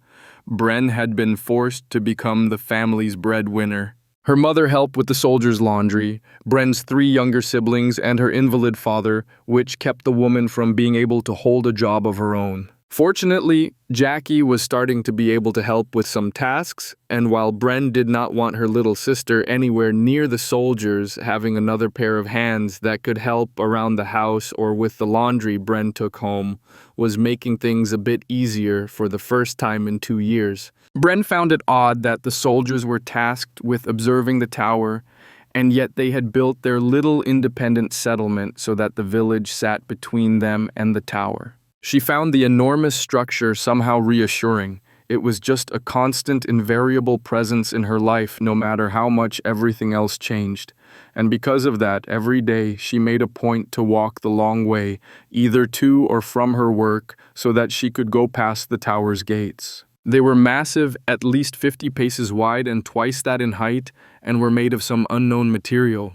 Bren had been forced to become the family's breadwinner. Her mother helped with the soldiers' laundry, Bren's 3 younger siblings, and her invalid father, which kept the woman from being able to hold a job of her own. Fortunately, Jackie was starting to be able to help with some tasks, and while Bren did not want her little sister anywhere near the soldiers, having another pair of hands that could help around the house or with the laundry Bren took home was making things a bit easier for the first time in 2 years. Bren found it odd that the soldiers were tasked with observing the tower, and yet they had built their little independent settlement so that the village sat between them and the tower. She found the enormous structure somehow reassuring. It was just a constant, invariable presence in her life no matter how much everything else changed. And because of that, every day she made a point to walk the long way, either to or from her work, so that she could go past the tower's gates. They were massive, at least 50 paces wide and twice that in height, and were made of some unknown material.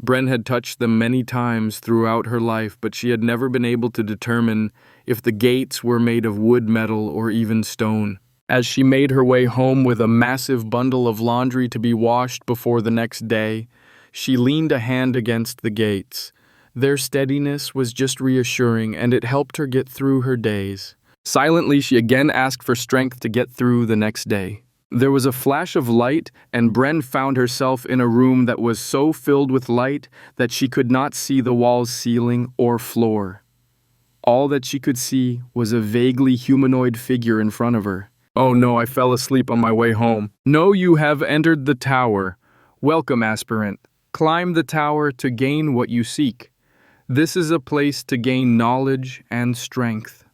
Bren had touched them many times throughout her life, but she had never been able to determine if the gates were made of wood, metal, or even stone. As she made her way home with a massive bundle of laundry to be washed before the next day, she leaned a hand against the gates. Their steadiness was just reassuring, and it helped her get through her days. Silently, she again asked for strength to get through the next day. There was a flash of light, and Bren found herself in a room that was so filled with light that she could not see the wall's ceiling or floor. All that she could see was a vaguely humanoid figure in front of her. "Oh no, I fell asleep on my way home." "No, you have entered the tower. Welcome, aspirant. Climb the tower to gain what you seek. This is a place to gain knowledge and strength.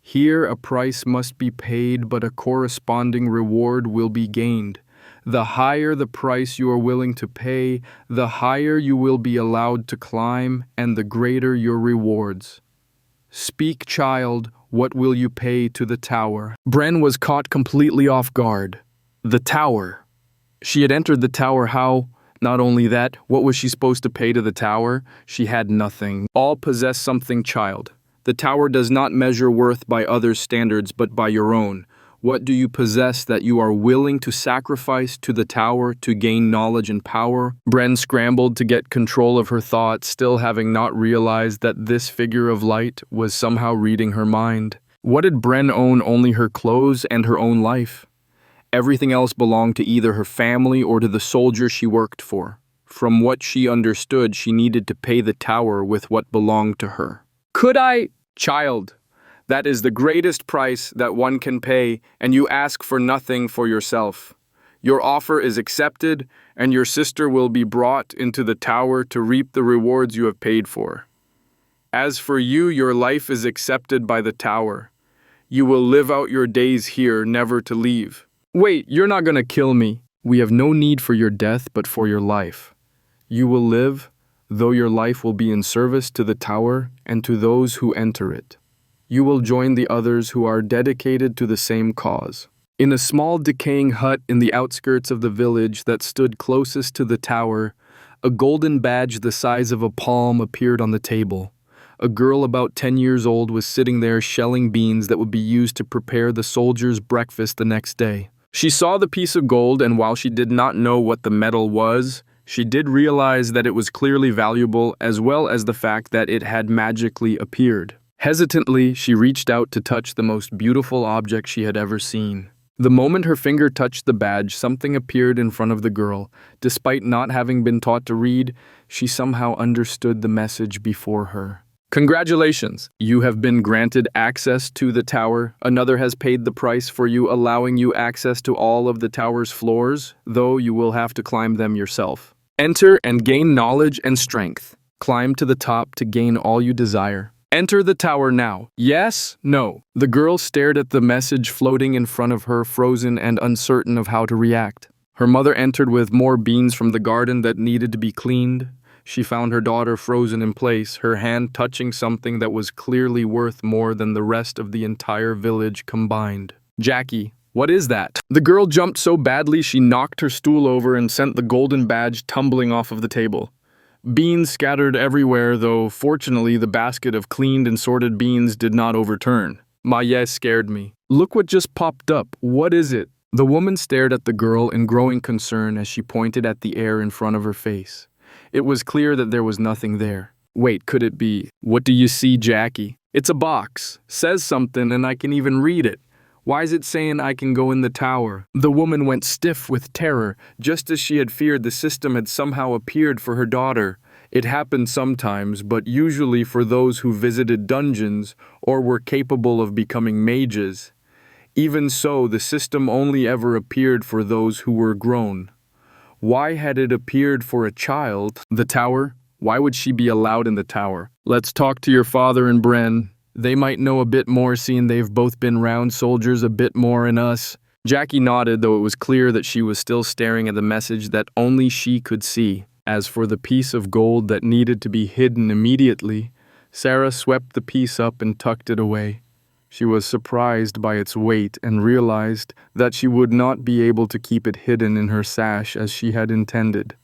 Here a price must be paid, but a corresponding reward will be gained. The higher the price you are willing to pay, the higher you will be allowed to climb, and the greater your rewards. Speak, child, what will you pay to the tower?" Bren was caught completely off guard. The tower. She had entered the tower. How? Not only that, what was she supposed to pay to the tower? She had nothing. All possess something, child. The tower does not measure worth by others' standards, but by your own. What do you possess that you are willing to sacrifice to the tower to gain knowledge and power? Bren scrambled to get control of her thoughts, still having not realized that this figure of light was somehow reading her mind. What did Bren own? Only her clothes and her own life. Everything else belonged to either her family or to the soldier she worked for. From what she understood, she needed to pay the tower with what belonged to her. "Could I?" "Child, that is the greatest price that one can pay, and you ask for nothing for yourself. Your offer is accepted, and your sister will be brought into the tower to reap the rewards you have paid for. As for you, your life is accepted by the tower. You will live out your days here, never to leave." "Wait, you're not gonna kill me." "We have no need for your death, but for your life. You will live, though your life will be in service to the tower and to those who enter it. You will join the others who are dedicated to the same cause." In a small decaying hut in the outskirts of the village that stood closest to the tower, a golden badge the size of a palm appeared on the table. A girl about 10 years old was sitting there shelling beans that would be used to prepare the soldiers' breakfast the next day. She saw the piece of gold, and while she did not know what the metal was, she did realize that it was clearly valuable, as well as the fact that it had magically appeared. Hesitantly, she reached out to touch the most beautiful object she had ever seen. The moment her finger touched the badge, something appeared in front of the girl. Despite not having been taught to read, she somehow understood the message before her. "Congratulations! You have been granted access to the tower. Another has paid the price for you, allowing you access to all of the tower's floors, though you will have to climb them yourself. Enter and gain knowledge and strength. Climb to the top to gain all you desire. Enter the tower now. Yes? No?" The girl stared at the message floating in front of her, frozen and uncertain of how to react. Her mother entered with more beans from the garden that needed to be cleaned. She found her daughter frozen in place, her hand touching something that was clearly worth more than the rest of the entire village combined. "Jackie, what is that?" The girl jumped so badly she knocked her stool over and sent the golden badge tumbling off of the table. Beans scattered everywhere, though fortunately the basket of cleaned and sorted beans did not overturn. "Maya scared me. Look what just popped up. What is it?" The woman stared at the girl in growing concern as she pointed at the air in front of her face. It was clear that there was nothing there. "Wait, could it be?" "What do you see, Jackie?" "It's a box. Says something and I can even read it. Why is it saying I can go in the tower?" The woman went stiff with terror. Just as she had feared, the system had somehow appeared for her daughter. It happened sometimes, but usually for those who visited dungeons or were capable of becoming mages. Even so, the system only ever appeared for those who were grown. Why had it appeared for a child? The tower? Why would she be allowed in the tower? "Let's talk to your father and Bren. They might know a bit more, seeing they've both been round soldiers a bit more in us." Jackie nodded, though it was clear that she was still staring at the message that only she could see. As for the piece of gold that needed to be hidden immediately, Sarah swept the piece up and tucked it away. She was surprised by its weight and realized that she would not be able to keep it hidden in her sash as she had intended.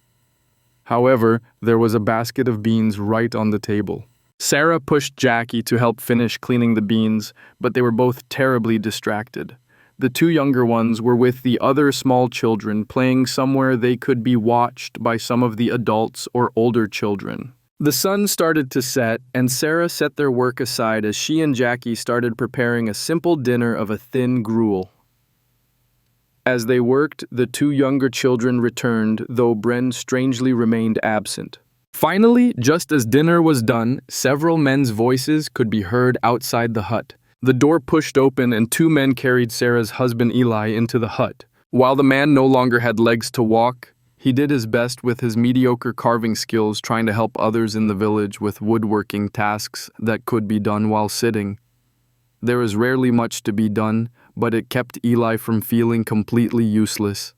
However, there was a basket of beans right on the table. Sarah pushed Jackie to help finish cleaning the beans, but they were both terribly distracted. The two younger ones were with the other small children playing somewhere they could be watched by some of the adults or older children. The sun started to set, and Sarah set their work aside as she and Jackie started preparing a simple dinner of a thin gruel. As they worked, the two younger children returned, though Bren strangely remained absent. Finally, just as dinner was done, several men's voices could be heard outside the hut. The door pushed open and two men carried Sarah's husband Eli into the hut. While the man no longer had legs to walk, he did his best with his mediocre carving skills trying to help others in the village with woodworking tasks that could be done while sitting. There was rarely much to be done, but it kept Eli from feeling completely useless.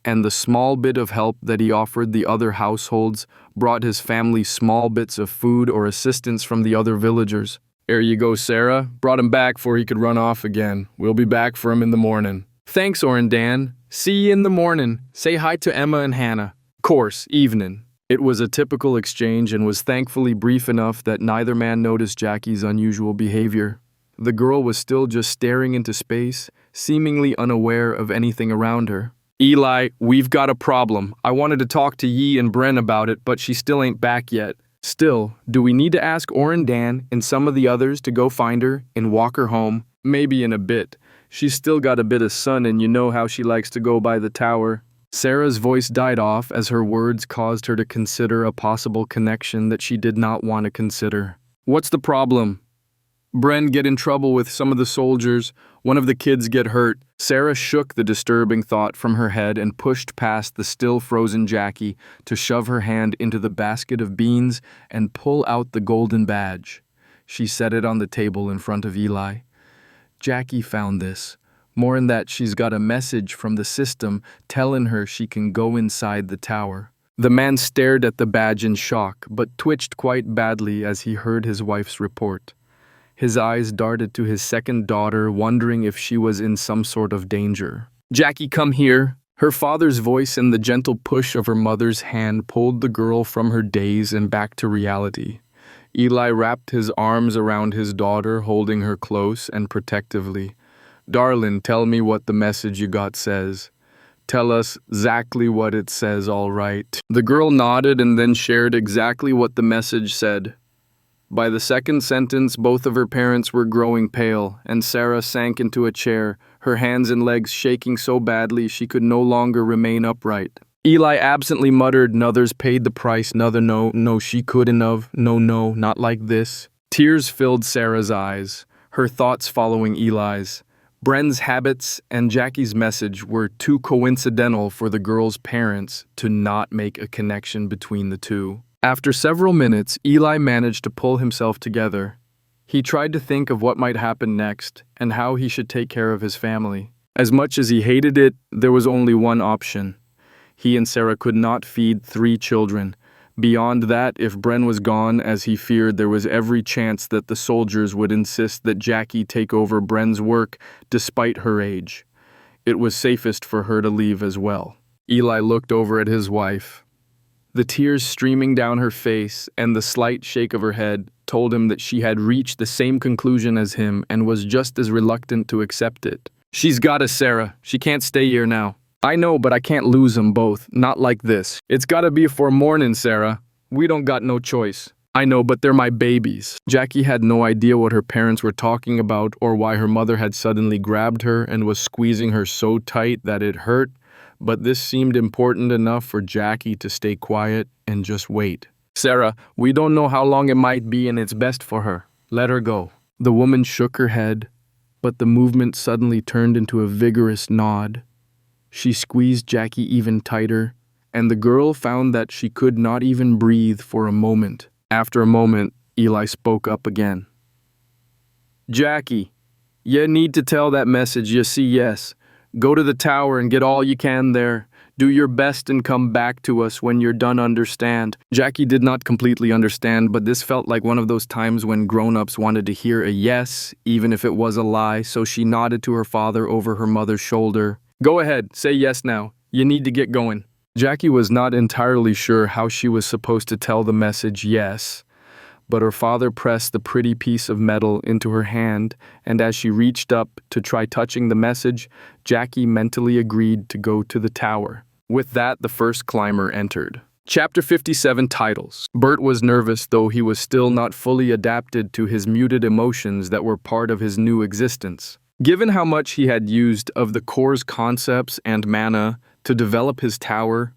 And the small bit of help that he offered the other households brought his family small bits of food or assistance from the other villagers. "Here you go, Sarah. Brought him back before he could run off again. We'll be back for him in the morning." "Thanks, Orin Dan. See you in the morning. Say hi to Emma and Hannah." "Course, evening." It was a typical exchange and was thankfully brief enough that neither man noticed Jackie's unusual behavior. The girl was still just staring into space, seemingly unaware of anything around her. "Eli, we've got a problem. I wanted to talk to Yi and Bren about it, but she still ain't back yet." "Still, do we need to ask Orin Dan and some of the others to go find her and walk her home?" "Maybe in a bit. She's still got a bit of sun and you know how she likes to go by the tower." Sarah's voice died off as her words caused her to consider a possible connection that she did not want to consider. "What's the problem?" "Bren get in trouble with some of the soldiers. One of the kids get hurt." Sarah shook the disturbing thought from her head and pushed past the still frozen Jackie to shove her hand into the basket of beans and pull out the golden badge. She set it on the table in front of Eli. "Jackie found this. More'n that, she's got a message from the system telling her she can go inside the tower." The man stared at the badge in shock, but twitched quite badly as he heard his wife's report. His eyes darted to his second daughter, wondering if she was in some sort of danger. "Jackie, come here." Her father's voice and the gentle push of her mother's hand pulled the girl from her daze and back to reality. Eli wrapped his arms around his daughter, holding her close and protectively. "Darlin', tell me what the message you got says." "Tell us exactly what it says, all right." The girl nodded and then shared exactly what the message said. By the second sentence, both of her parents were growing pale, and Sarah sank into a chair, her hands and legs shaking so badly she could no longer remain upright. Eli absently muttered, "N'others paid the price, n'other no, she couldn't of, no, not like this." Tears filled Sarah's eyes, her thoughts following Eli's. Bren's habits and Jackie's message were too coincidental for the girl's parents to not make a connection between the two. After several minutes, Eli managed to pull himself together. He tried to think of what might happen next and how he should take care of his family. As much as he hated it, there was only one option. He and Sarah could not feed 3 children. Beyond that, if Bren was gone, as he feared, there was every chance that the soldiers would insist that Jackie take over Bren's work despite her age. It was safest for her to leave as well. Eli looked over at his wife. The tears streaming down her face and the slight shake of her head told him that she had reached the same conclusion as him and was just as reluctant to accept it. "She's got us, Sarah. She can't stay here now." "I know, but I can't lose them both. Not like this. It's gotta be for morning, Sarah. We don't got no choice." "I know, but they're my babies." Jackie had no idea what her parents were talking about or why her mother had suddenly grabbed her and was squeezing her so tight that it hurt, but this seemed important enough for Jackie to stay quiet and just wait. "Sarah, we don't know how long it might be and it's best for her. Let her go." The woman shook her head, but the movement suddenly turned into a vigorous nod. She squeezed Jackie even tighter, and the girl found that she could not even breathe for a moment. After a moment, Eli spoke up again. "Jackie, you need to tell that message, you see, yes. Go to the tower and get all you can there. Do your best and come back to us when you're done, understand? Jackie did not completely understand, but this felt like one of those times when grown-ups wanted to hear a yes, even if it was a lie, so she nodded to her father over her mother's shoulder. Go ahead, say yes now. You need to get going. Jackie was not entirely sure how she was supposed to tell the message yes, but her father pressed the pretty piece of metal into her hand, and as she reached up to try touching the message, Jackie mentally agreed to go to the tower. With that, the first climber entered. Chapter 57 titles. Bert was nervous, though he was still not fully adapted to his muted emotions that were part of his new existence. Given how much he had used of the core's concepts and mana to develop his tower,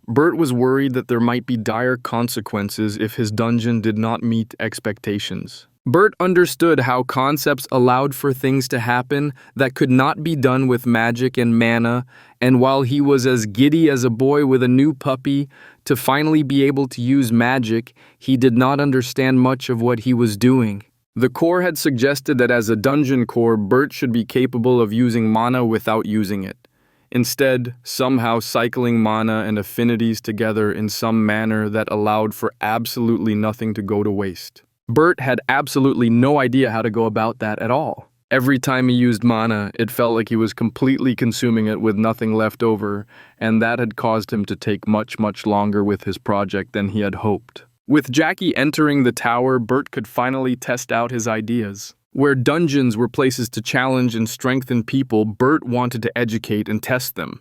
Bert was worried that there might be dire consequences if his dungeon did not meet expectations. Bert understood how concepts allowed for things to happen that could not be done with magic and mana, and while he was as giddy as a boy with a new puppy to finally be able to use magic, he did not understand much of what he was doing. The core had suggested that as a dungeon core, Bert should be capable of using mana without using it. Instead, somehow cycling mana and affinities together in some manner that allowed for absolutely nothing to go to waste. Bert had absolutely no idea how to go about that at all. Every time he used mana, it felt like he was completely consuming it with nothing left over, and that had caused him to take much longer with his project than he had hoped. With Jackie entering the tower, Bert could finally test out his ideas. Where dungeons were places to challenge and strengthen people, Bert wanted to educate and test them.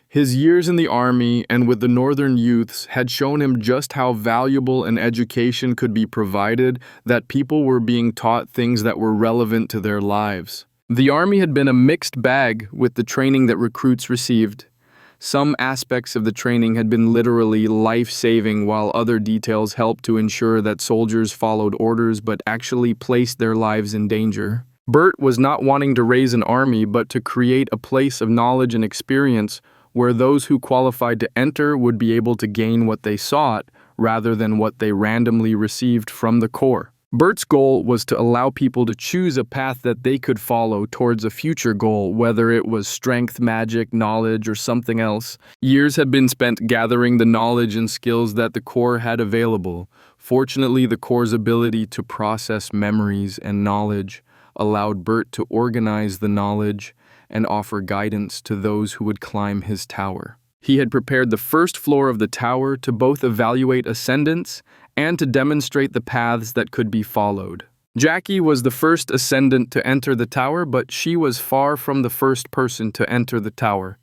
His years in the army and with the Northern Youths had shown him just how valuable an education could be provided, that people were being taught things that were relevant to their lives. The army had been a mixed bag with the training that recruits received. Some aspects of the training had been literally life-saving, while other details helped to ensure that soldiers followed orders but actually placed their lives in danger. Bert was not wanting to raise an army, but to create a place of knowledge and experience where those who qualified to enter would be able to gain what they sought rather than what they randomly received from the core. Bert's goal was to allow people to choose a path that they could follow towards a future goal, whether it was strength, magic, knowledge, or something else. Years had been spent gathering the knowledge and skills that the core had available. Fortunately, the core's ability to process memories and knowledge allowed Bert to organize the knowledge and offer guidance to those who would climb his tower. He had prepared the first floor of the tower to both evaluate ascendants and to demonstrate the paths that could be followed. Jackie was the first ascendant to enter the tower, but she was far from the first person to enter the tower.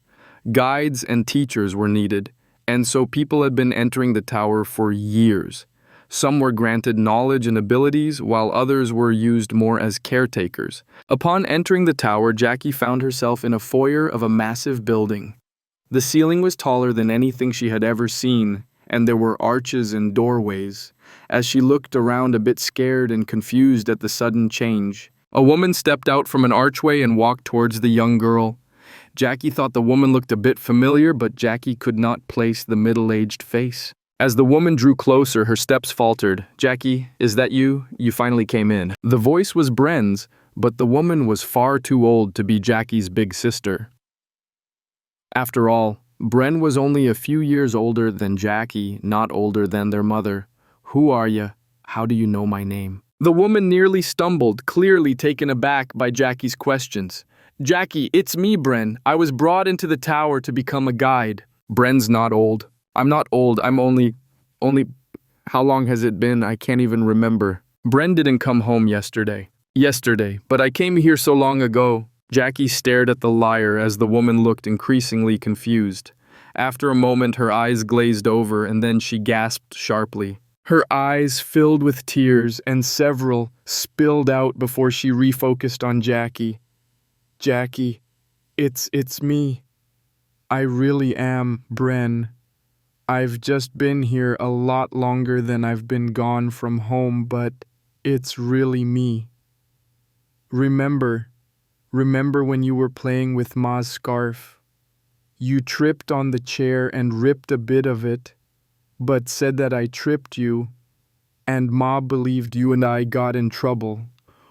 Guides and teachers were needed, and so people had been entering the tower for years. Some were granted knowledge and abilities, while others were used more as caretakers. Upon entering the tower, Jackie found herself in a foyer of a massive building. The ceiling was taller than anything she had ever seen, and there were arches and doorways. As she looked around a bit scared and confused at the sudden change, a woman stepped out from an archway and walked towards the young girl. Jackie thought the woman looked a bit familiar, but Jackie could not place the middle-aged face. As the woman drew closer, her steps faltered. "Jackie, is that you? You finally came in." The voice was Bren's, but the woman was far too old to be Jackie's big sister. After all, Bren was only a few years older than Jackie, not older than their mother. "Who are you? How do you know my name?" The woman nearly stumbled, clearly taken aback by Jackie's questions. "Jackie, it's me, Bren. I was brought into the tower to become a guide." "Bren's not old." "I'm not old, I'm only... How long has it been? I can't even remember." "Bren didn't come home yesterday." "Yesterday, but I came here so long ago." Jackie stared at the liar as the woman looked increasingly confused. After a moment, her eyes glazed over, and then she gasped sharply. Her eyes filled with tears, and several spilled out before she refocused on Jackie. "Jackie, it's me. I really am Bren. I've just been here a lot longer than I've been gone from home, but it's really me. Remember when you were playing with Ma's scarf? You tripped on the chair and ripped a bit of it, but said that I tripped you, and Ma believed you and I got in trouble.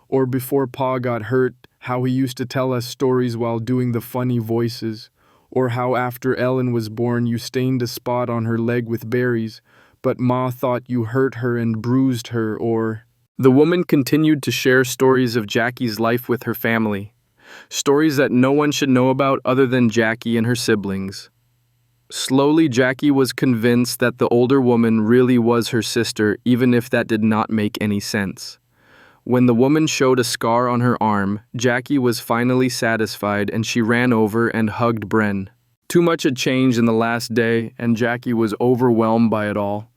Or before Pa got hurt, how he used to tell us stories while doing the funny voices. Or how after Ellen was born you stained a spot on her leg with berries, but Ma thought you hurt her and bruised her, or... The woman continued to share stories of Jackie's life with her family. Stories that no one should know about other than Jackie and her siblings. Slowly, Jackie was convinced that the older woman really was her sister, even if that did not make any sense. When the woman showed a scar on her arm, Jackie was finally satisfied and she ran over and hugged Bren. Too much had changed in the last day, and Jackie was overwhelmed by it all.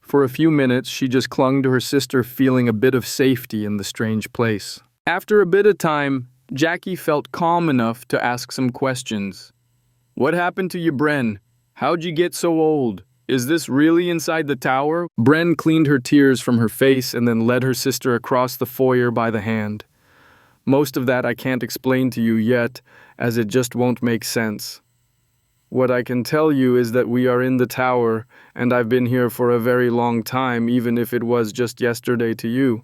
For a few minutes, she just clung to her sister, feeling a bit of safety in the strange place. After a bit of time, Jackie felt calm enough to ask some questions. "What happened to you, Bren? How'd you get so old? Is this really inside the tower?" Bren cleaned her tears from her face and then led her sister across the foyer by the hand. "Most of that I can't explain to you yet, as it just won't make sense. What I can tell you is that we are in the tower, and I've been here for a very long time, even if it was just yesterday to you.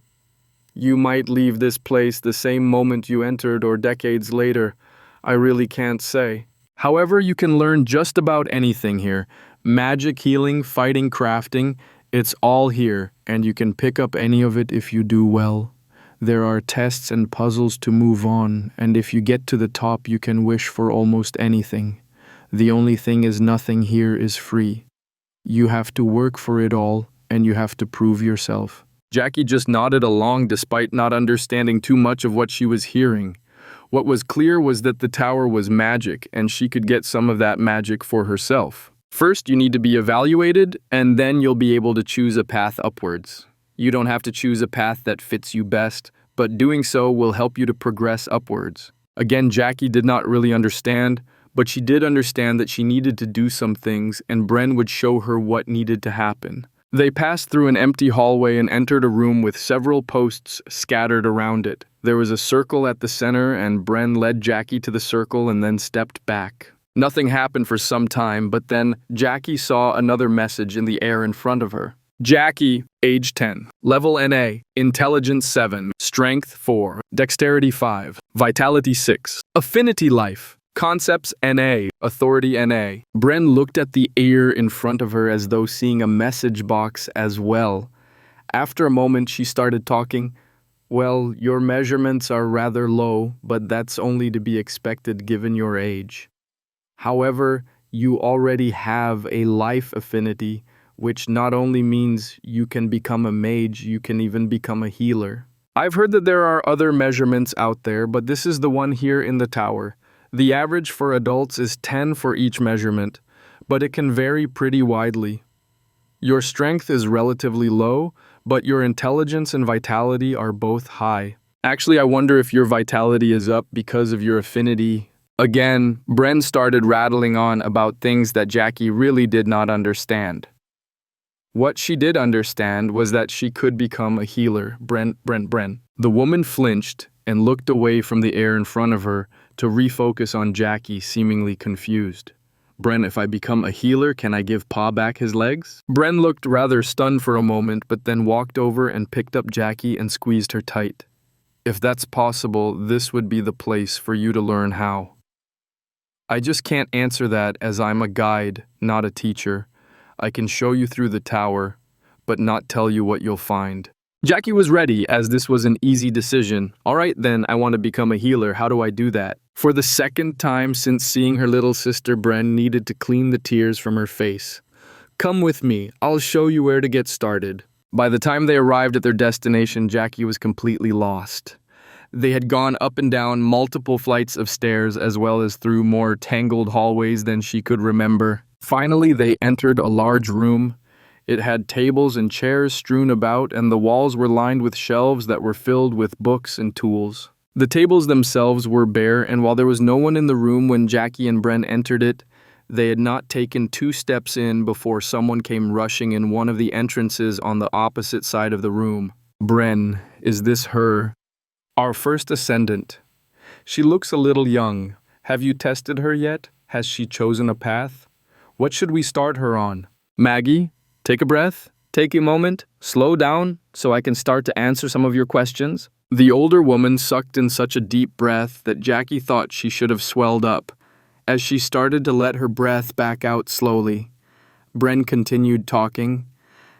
You might leave this place the same moment you entered or decades later. I really can't say. However, you can learn just about anything here. Magic, healing, fighting, crafting, it's all here, and you can pick up any of it if you do well. There are tests and puzzles to move on, and if you get to the top, you can wish for almost anything. The only thing is nothing here is free. You have to work for it all, and you have to prove yourself." Jackie just nodded along despite not understanding too much of what she was hearing. What was clear was that the tower was magic, and she could get some of that magic for herself. First, you need to be evaluated, and then you'll be able to choose a path upwards. You don't have to choose a path that fits you best, but doing so will help you to progress upwards. Again, Jackie did not really understand, but she did understand that she needed to do some things, and Bren would show her what needed to happen. They passed through an empty hallway and entered a room with several posts scattered around it. There was a circle at the center, and Bren led Jackie to the circle and then stepped back. Nothing happened for some time, but then Jackie saw another message in the air in front of her. Jackie, age 10, level NA, intelligence 7, strength 4, dexterity 5, vitality 6, affinity life. Concepts NA, authority NA. Bren looked at the air in front of her as though seeing a message box as well. After a moment, she started talking. "Well, your measurements are rather low, but that's only to be expected given your age. However, you already have a life affinity, which not only means you can become a mage, you can even become a healer. I've heard that there are other measurements out there, but this is the one here in the tower. The average for adults is 10 for each measurement, but it can vary pretty widely. Your strength is relatively low, but your intelligence and vitality are both high. Actually, I wonder if your vitality is up because of your affinity." Again, Bren started rattling on about things that Jackie really did not understand. What she did understand was that she could become a healer. Bren. The woman flinched and looked away from the air in front of her to refocus on Jackie, seemingly confused. "Bren, if I become a healer, can I give Pa back his legs?" Bren looked rather stunned for a moment, but then walked over and picked up Jackie and squeezed her tight. "If that's possible, this would be the place for you to learn how. I just can't answer that as I'm a guide, not a teacher. I can show you through the tower, but not tell you what you'll find." Jackie was ready, as this was an easy decision. "All right then, I want to become a healer. How do I do that?" For the second time since seeing her little sister, Bren needed to clean the tears from her face. "Come with me. I'll show you where to get started." By the time they arrived at their destination, Jackie was completely lost. They had gone up and down multiple flights of stairs as well as through more tangled hallways than she could remember. Finally, they entered a large room. It had tables and chairs strewn about, and the walls were lined with shelves that were filled with books and tools. The tables themselves were bare, and while there was no one in the room when Jackie and Bren entered it, they had not taken 2 steps in before someone came rushing in one of the entrances on the opposite side of the room. "Bren, is this her?" "Our first ascendant. She looks a little young. Have you tested her yet? Has she chosen a path? What should we start her on?" "Maggie, take a breath. Take a moment. Slow down so I can start to answer some of your questions." The older woman sucked in such a deep breath that Jackie thought she should have swelled up. As she started to let her breath back out slowly, Bren continued talking.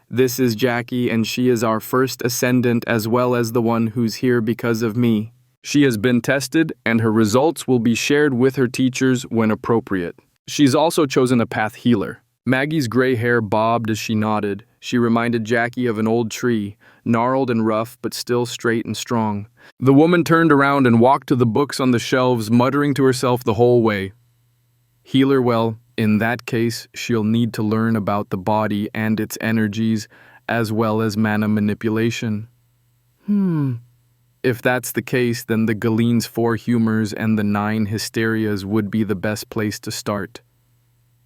This is Jackie, and she is our first ascendant as well as the one who's here because of me. She has been tested, and her results will be shared with her teachers when appropriate. She's also chosen a path healer. Maggie's gray hair bobbed as she nodded. She reminded Jackie of an old tree, gnarled and rough, but still straight and strong. The woman turned around and walked to the books on the shelves, muttering to herself the whole way. Healer, well, in that case, she'll need to learn about the body and its energies, as well as mana manipulation. If that's the case, then the Galene's 4 humors and the 9 hysterias would be the best place to start.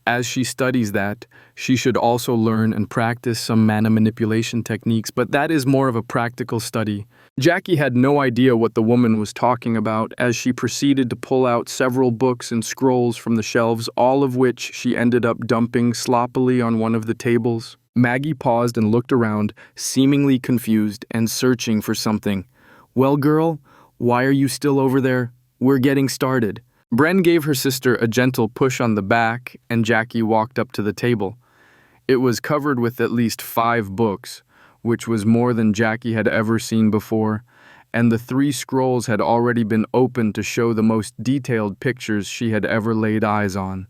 As she studies that, she should also learn and practice some mana manipulation techniques, but that is more of a practical study. Jackie had no idea what the woman was talking about as she proceeded to pull out several books and scrolls from the shelves, all of which she ended up dumping sloppily on one of the tables. Maggie paused and looked around, seemingly confused and searching for something. "Well, girl, why are you still over there? We're getting started." Bren gave her sister a gentle push on the back, and Jackie walked up to the table. It was covered with at least 5 books, which was more than Jackie had ever seen before, and the 3 scrolls had already been opened to show the most detailed pictures she had ever laid eyes on.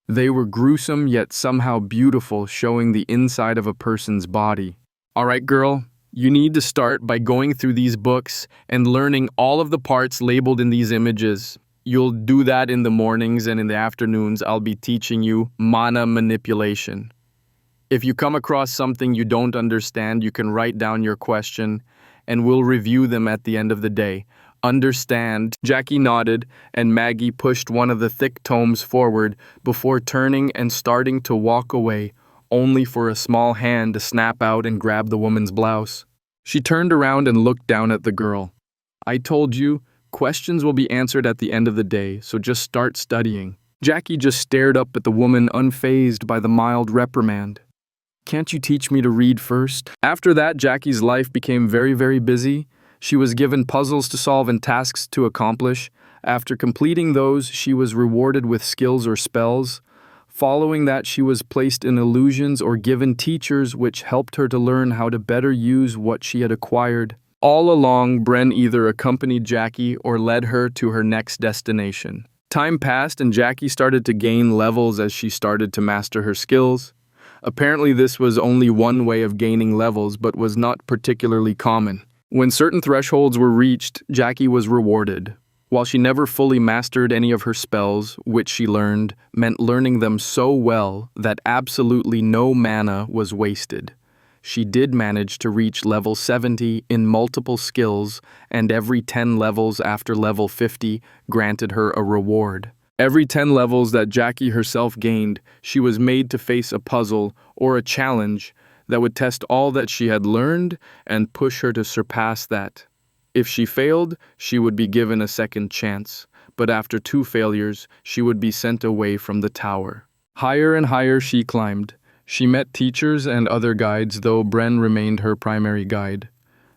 They were gruesome yet somehow beautiful, showing the inside of a person's body. "All right, girl. You need to start by going through these books and learning all of the parts labeled in these images. You'll do that in the mornings, and in the afternoons I'll be teaching you mana manipulation. If you come across something you don't understand, you can write down your question, and we'll review them at the end of the day. Understand?" Jackie nodded, and Maggie pushed one of the thick tomes forward before turning and starting to walk away, only for a small hand to snap out and grab the woman's blouse. She turned around and looked down at the girl. "I told you, questions will be answered at the end of the day, so just start studying." Jackie just stared up at the woman, unfazed by the mild reprimand. "Can't you teach me to read first?" After that, Jackie's life became very, very busy. She was given puzzles to solve and tasks to accomplish. After completing those, she was rewarded with skills or spells. Following that, she was placed in illusions or given teachers which helped her to learn how to better use what she had acquired. All along, Bren either accompanied Jackie or led her to her next destination. Time passed and Jackie started to gain levels as she started to master her skills. Apparently this was only one way of gaining levels, but was not particularly common. When certain thresholds were reached, Jackie was rewarded. While she never fully mastered any of her spells, which she learned meant learning them so well that absolutely no mana was wasted. She did manage to reach level 70 in multiple skills, and every 10 levels after level 50 granted her a reward. Every 10 levels that Jackie herself gained, she was made to face a puzzle or a challenge that would test all that she had learned and push her to surpass that. If she failed, she would be given a second chance, but after 2 failures, she would be sent away from the tower. Higher and higher she climbed. She met teachers and other guides, though Bren remained her primary guide.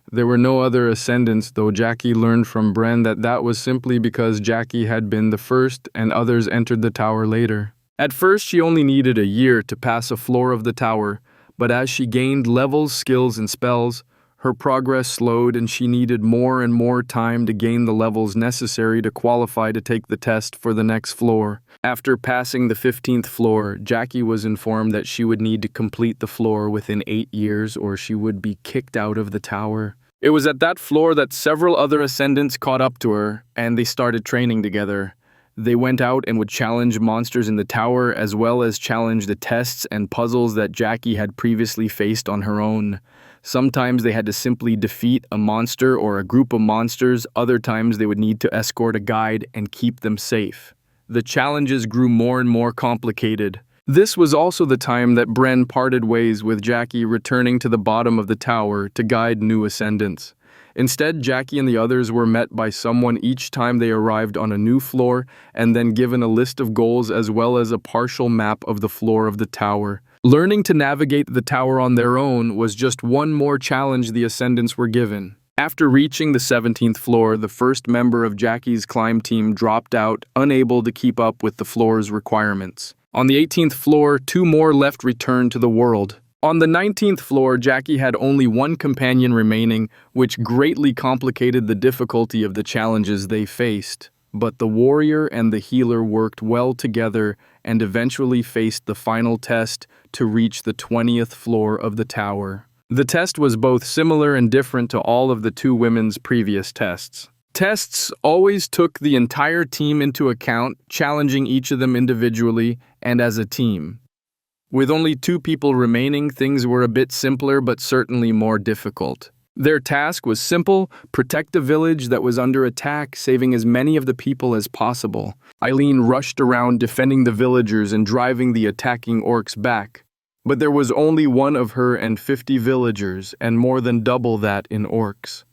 There were no other ascendants, though Jackie learned from Bren that was simply because Jackie had been the first and others entered the tower later. At first, she only needed a year to pass a floor of the tower, but as she gained levels, skills, and spells, her progress slowed and she needed more and more time to gain the levels necessary to qualify to take the test for the next floor. After passing the 15th floor, Jackie was informed that she would need to complete the floor within 8 years or she would be kicked out of the tower. It was at that floor that several other ascendants caught up to her, and they started training together. They went out and would challenge monsters in the tower as well as challenge the tests and puzzles that Jackie had previously faced on her own. Sometimes they had to simply defeat a monster or a group of monsters, other times they would need to escort a guide and keep them safe. The challenges grew more and more complicated. This was also the time that Bren parted ways with Jackie, returning to the bottom of the tower to guide new ascendants. Instead, Jackie and the others were met by someone each time they arrived on a new floor and then given a list of goals as well as a partial map of the floor of the tower. Learning to navigate the tower on their own was just one more challenge the ascendants were given. After reaching the 17th floor, the first member of Jackie's climb team dropped out, unable to keep up with the floor's requirements. On the 18th floor, 2 more left returned to the world. On the 19th floor, Jackie had only 1 companion remaining, which greatly complicated the difficulty of the challenges they faced. But the warrior and the healer worked well together and eventually faced the final test to reach the 20th floor of the tower. The test was both similar and different to all of the 2 women's previous tests. Tests always took the entire team into account, challenging each of them individually and as a team. With only 2 people remaining, things were a bit simpler but certainly more difficult. Their task was simple: protect the village that was under attack, saving as many of the people as possible. Eileen rushed around defending the villagers and driving the attacking orcs back. But there was only 1 of her and 50 villagers, and more than double that in orcs.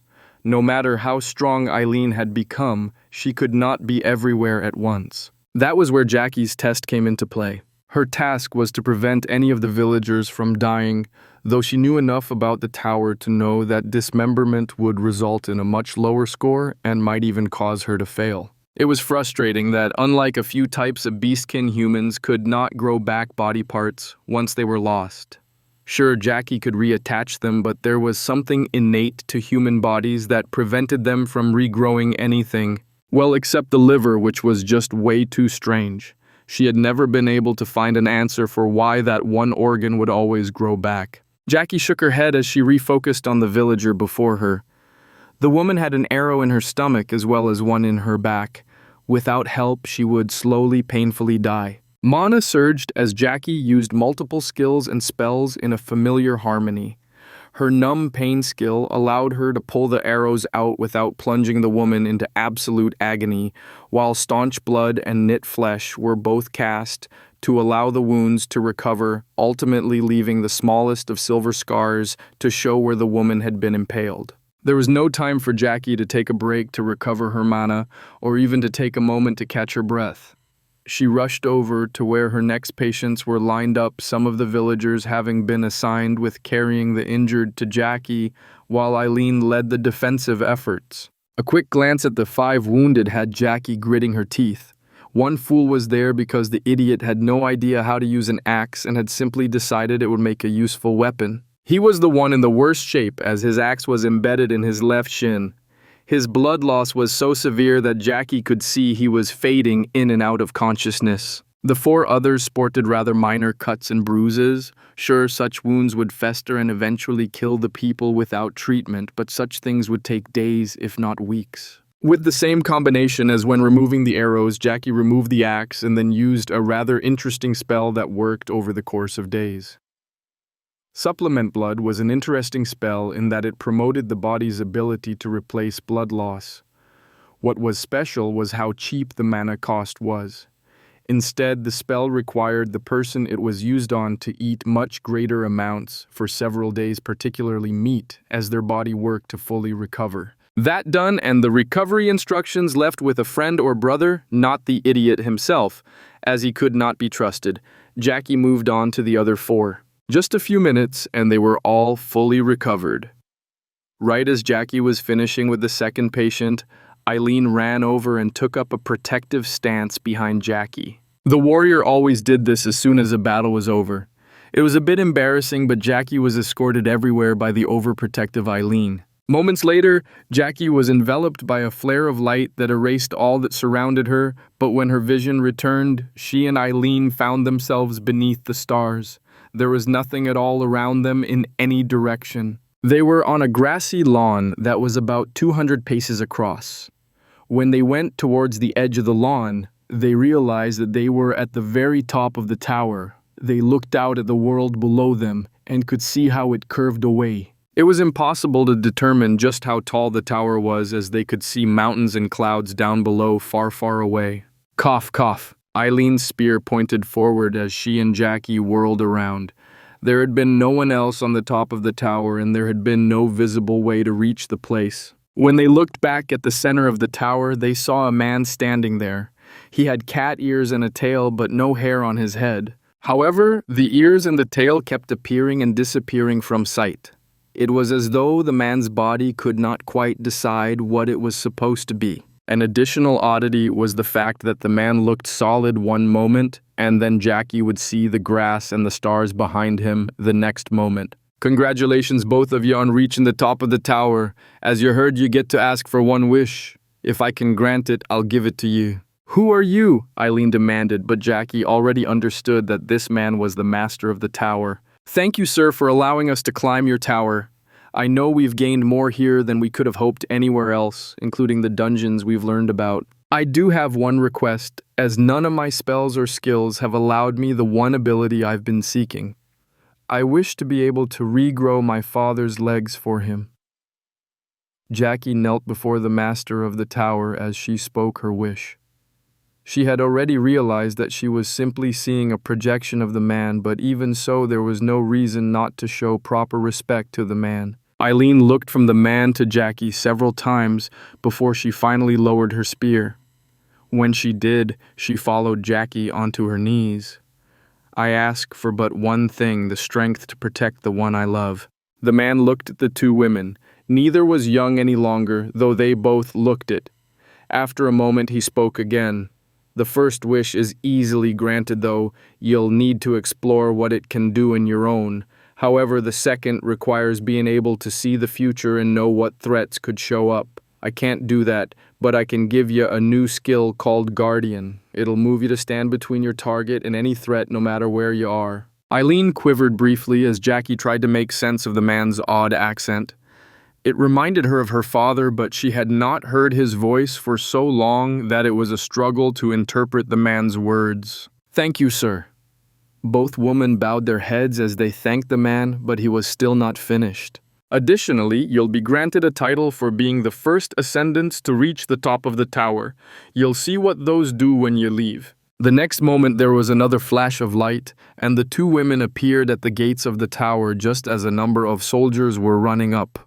No matter how strong Eileen had become, she could not be everywhere at once. That was where Jackie's test came into play. Her task was to prevent any of the villagers from dying, though she knew enough about the tower to know that dismemberment would result in a much lower score and might even cause her to fail. It was frustrating that, unlike a few types of beastkin, humans could not grow back body parts once they were lost. Sure, Jackie could reattach them, but there was something innate to human bodies that prevented them from regrowing anything. Well, except the liver, which was just way too strange. She had never been able to find an answer for why that one organ would always grow back. Jackie shook her head as she refocused on the villager before her. The woman had an arrow in her stomach as well as one in her back. Without help, she would slowly, painfully die. Mana surged as Jackie used multiple skills and spells in a familiar harmony. Her numb pain skill allowed her to pull the arrows out without plunging the woman into absolute agony, while staunch blood and knit flesh were both cast to allow the wounds to recover, ultimately leaving the smallest of silver scars to show where the woman had been impaled. There was no time for Jackie to take a break to recover her mana, or even to take a moment to catch her breath. She rushed over to where her next patients were lined up, some of the villagers having been assigned with carrying the injured to Jackie, while Eileen led the defensive efforts. A quick glance at the 5 wounded had Jackie gritting her teeth. One fool was there because the idiot had no idea how to use an axe and had simply decided it would make a useful weapon. He was the one in the worst shape, as his axe was embedded in his left shin. His blood loss was so severe that Jackie could see he was fading in and out of consciousness. The 4 others sported rather minor cuts and bruises. Sure, such wounds would fester and eventually kill the people without treatment, but such things would take days, if not weeks. With the same combination as when removing the arrows, Jackie removed the axe and then used a rather interesting spell that worked over the course of days. Supplement Blood was an interesting spell in that it promoted the body's ability to replace blood loss. What was special was how cheap the mana cost was. Instead, the spell required the person it was used on to eat much greater amounts for several days, particularly meat, as their body worked to fully recover. That done, and the recovery instructions left with a friend or brother, not the idiot himself, as he could not be trusted, Jackie moved on to the other 4. Just a few minutes, and they were all fully recovered. Right as Jackie was finishing with the second patient, Eileen ran over and took up a protective stance behind Jackie. The warrior always did this as soon as a battle was over. It was a bit embarrassing, but Jackie was escorted everywhere by the overprotective Eileen. Moments later, Jackie was enveloped by a flare of light that erased all that surrounded her, but when her vision returned, she and Eileen found themselves beneath the stars. There was nothing at all around them in any direction. They were on a grassy lawn that was about 200 paces across. When they went towards the edge of the lawn, they realized that they were at the very top of the tower. They looked out at the world below them and could see how it curved away. It was impossible to determine just how tall the tower was, as they could see mountains and clouds down below, far, far away. Cough, cough. Eileen's spear pointed forward as she and Jackie whirled around. There had been no one else on the top of the tower, and there had been no visible way to reach the place. When they looked back at the center of the tower, they saw a man standing there. He had cat ears and a tail, but no hair on his head. However, the ears and the tail kept appearing and disappearing from sight. It was as though the man's body could not quite decide what it was supposed to be. An additional oddity was the fact that the man looked solid one moment, and then Jackie would see the grass and the stars behind him the next moment. Congratulations, both of you, on reaching the top of the tower. As you heard, you get to ask for one wish. If I can grant it, I'll give it to you. Who are you? Eileen demanded, but Jackie already understood that this man was the master of the tower. Thank you, sir, for allowing us to climb your tower. I know we've gained more here than we could have hoped anywhere else, including the dungeons we've learned about. I do have one request, as none of my spells or skills have allowed me the one ability I've been seeking. I wish to be able to regrow my father's legs for him. Jackie knelt before the master of the tower as she spoke her wish. She had already realized that she was simply seeing a projection of the man, but even so, there was no reason not to show proper respect to the man. Eileen looked from the man to Jackie several times before she finally lowered her spear. When she did, she followed Jackie onto her knees. I ask for but one thing, the strength to protect the one I love. The man looked at the two women. Neither was young any longer, though they both looked it. After a moment, he spoke again. The first wish is easily granted, though you'll need to explore what it can do in your own. However, the second requires being able to see the future and know what threats could show up. I can't do that, but I can give you a new skill called Guardian. It'll move you to stand between your target and any threat, no matter where you are. Eileen quivered briefly as Jackie tried to make sense of the man's odd accent. It reminded her of her father, but she had not heard his voice for so long that it was a struggle to interpret the man's words. Thank you, sir. Both women bowed their heads as they thanked the man, but he was still not finished. Additionally, you'll be granted a title for being the first ascendants to reach the top of the tower. You'll see what those do when you leave. The next moment there was another flash of light, and the two women appeared at the gates of the tower just as a number of soldiers were running up.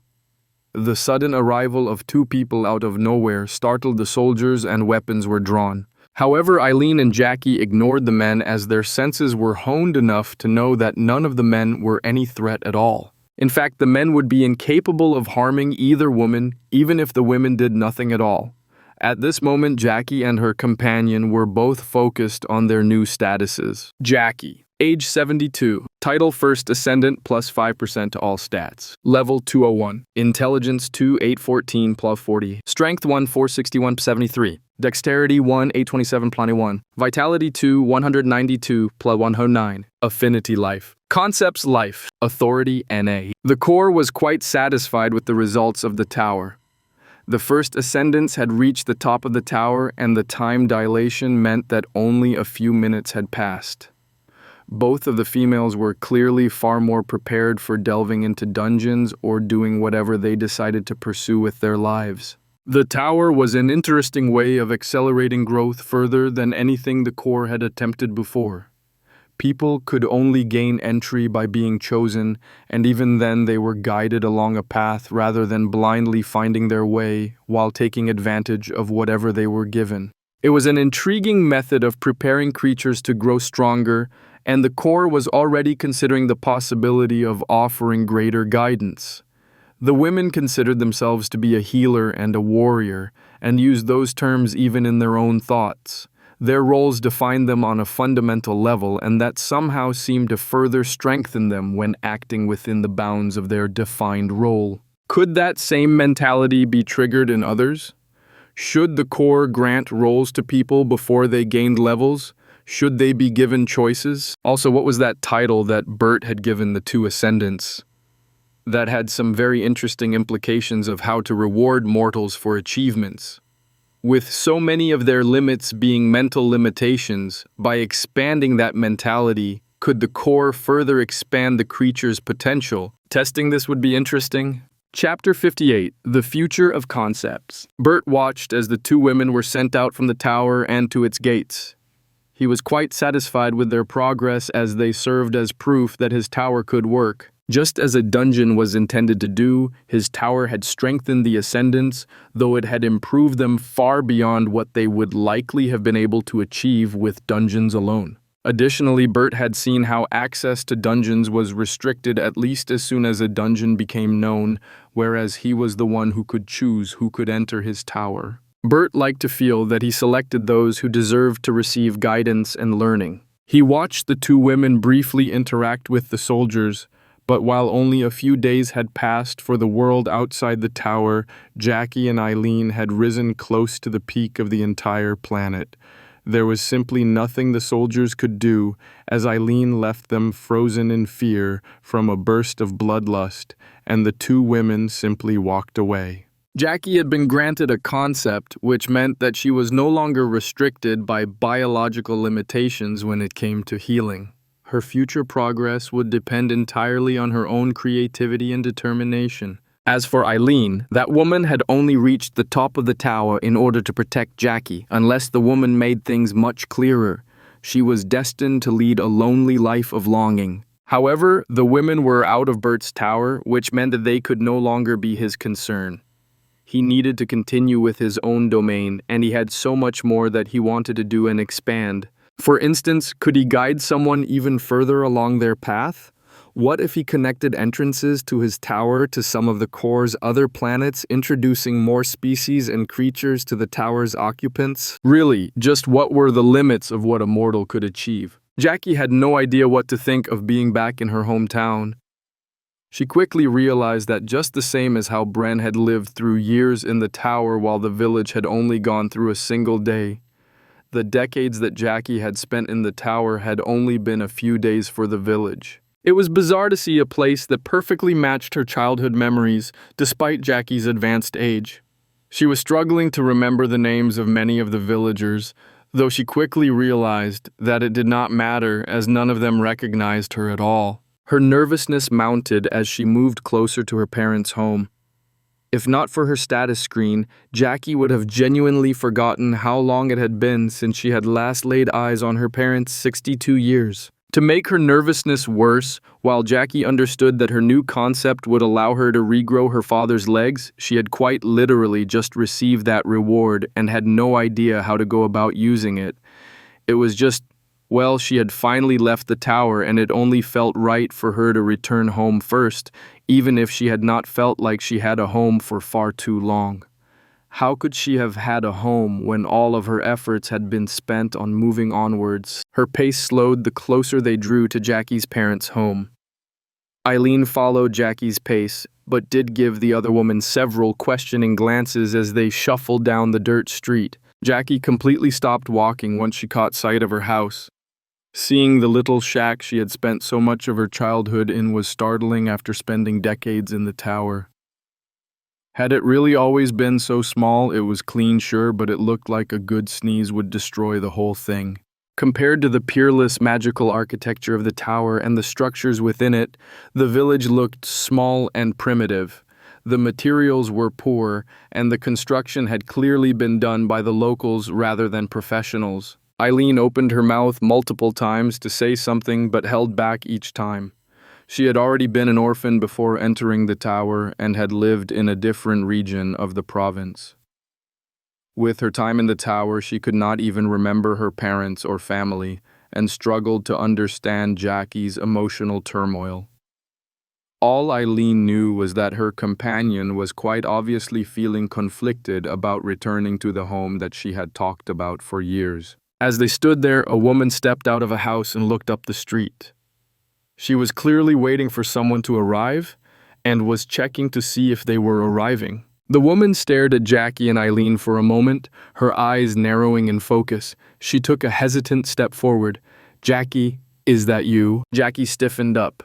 The sudden arrival of two people out of nowhere startled the soldiers and weapons were drawn. However, Eileen and Jackie ignored the men as their senses were honed enough to know that none of the men were any threat at all. In fact, the men would be incapable of harming either woman, even if the women did nothing at all. At this moment, Jackie and her companion were both focused on their new statuses. Jackie, age 72, title first ascendant plus 5% to all stats. Level 201, intelligence 2, 814 plus 40, strength 1, 461 73, dexterity 1, 827 plus 1, vitality 2, 192 plus 109, affinity life. Concepts life, authority NA. The core was quite satisfied with the results of the tower. The first ascendants had reached the top of the tower, and the time dilation meant that only a few minutes had passed. Both of the females were clearly far more prepared for delving into dungeons or doing whatever they decided to pursue with their lives. The tower was an interesting way of accelerating growth further than anything the core had attempted before. People could only gain entry by being chosen, and even then they were guided along a path rather than blindly finding their way while taking advantage of whatever they were given. It was an intriguing method of preparing creatures to grow stronger, and the core was already considering the possibility of offering greater guidance. The women considered themselves to be a healer and a warrior, and used those terms even in their own thoughts. Their roles defined them on a fundamental level, and that somehow seemed to further strengthen them when acting within the bounds of their defined role. Could that same mentality be triggered in others? Should the core grant roles to people before they gained levels? Should they be given choices? Also, what was that title that Bert had given the two ascendants? That had some very interesting implications of how to reward mortals for achievements. With so many of their limits being mental limitations, by expanding that mentality, could the core further expand the creature's potential? Testing this would be interesting. Chapter 58, The Future of Concepts. Bert watched as the two women were sent out from the tower and to its gates. He was quite satisfied with their progress as they served as proof that his tower could work. Just as a dungeon was intended to do, his tower had strengthened the ascendants, though it had improved them far beyond what they would likely have been able to achieve with dungeons alone. Additionally, Bert had seen how access to dungeons was restricted at least as soon as a dungeon became known, whereas he was the one who could choose who could enter his tower. Bert liked to feel that he selected those who deserved to receive guidance and learning. He watched the two women briefly interact with the soldiers, but while only a few days had passed for the world outside the tower, Jackie and Eileen had risen close to the peak of the entire planet. There was simply nothing the soldiers could do, as Eileen left them frozen in fear from a burst of bloodlust, and the two women simply walked away. Jackie had been granted a concept which meant that she was no longer restricted by biological limitations when it came to healing. Her future progress would depend entirely on her own creativity and determination. As for Eileen, that woman had only reached the top of the tower in order to protect Jackie, unless the woman made things much clearer. She was destined to lead a lonely life of longing. However, the women were out of Bert's tower, which meant that they could no longer be his concern. He needed to continue with his own domain, and he had so much more that he wanted to do and expand. For instance, could he guide someone even further along their path? What if he connected entrances to his tower to some of the core's other planets, introducing more species and creatures to the tower's occupants? Really, just what were the limits of what a mortal could achieve? Jackie had no idea what to think of being back in her hometown. She quickly realized that just the same as how Bren had lived through years in the tower while the village had only gone through a single day, the decades that Jackie had spent in the tower had only been a few days for the village. It was bizarre to see a place that perfectly matched her childhood memories, despite Jackie's advanced age. She was struggling to remember the names of many of the villagers, though she quickly realized that it did not matter as none of them recognized her at all. Her nervousness mounted as she moved closer to her parents' home. If not for her status screen, Jackie would have genuinely forgotten how long it had been since she had last laid eyes on her parents' 62 years. To make her nervousness worse, while Jackie understood that her new concept would allow her to regrow her father's legs, she had quite literally just received that reward and had no idea how to go about using it. It was just, well, she had finally left the tower and it only felt right for her to return home first, even if she had not felt like she had a home for far too long. How could she have had a home when all of her efforts had been spent on moving onwards? Her pace slowed the closer they drew to Jackie's parents' home. Eileen followed Jackie's pace, but did give the other woman several questioning glances as they shuffled down the dirt street. Jackie completely stopped walking once she caught sight of her house. Seeing the little shack she had spent so much of her childhood in was startling after spending decades in the tower. Had it really always been so small, it was clean, sure, but it looked like a good sneeze would destroy the whole thing. Compared to the peerless magical architecture of the tower and the structures within it, the village looked small and primitive. The materials were poor, and the construction had clearly been done by the locals rather than professionals. Eileen opened her mouth multiple times to say something but held back each time. She had already been an orphan before entering the tower and had lived in a different region of the province. With her time in the tower, she could not even remember her parents or family and struggled to understand Jackie's emotional turmoil. All Eileen knew was that her companion was quite obviously feeling conflicted about returning to the home that she had talked about for years. As they stood there, a woman stepped out of a house and looked up the street. She was clearly waiting for someone to arrive and was checking to see if they were arriving. The woman stared at Jackie and Eileen for a moment, her eyes narrowing in focus. She took a hesitant step forward. "Jackie, is that you?" Jackie stiffened up.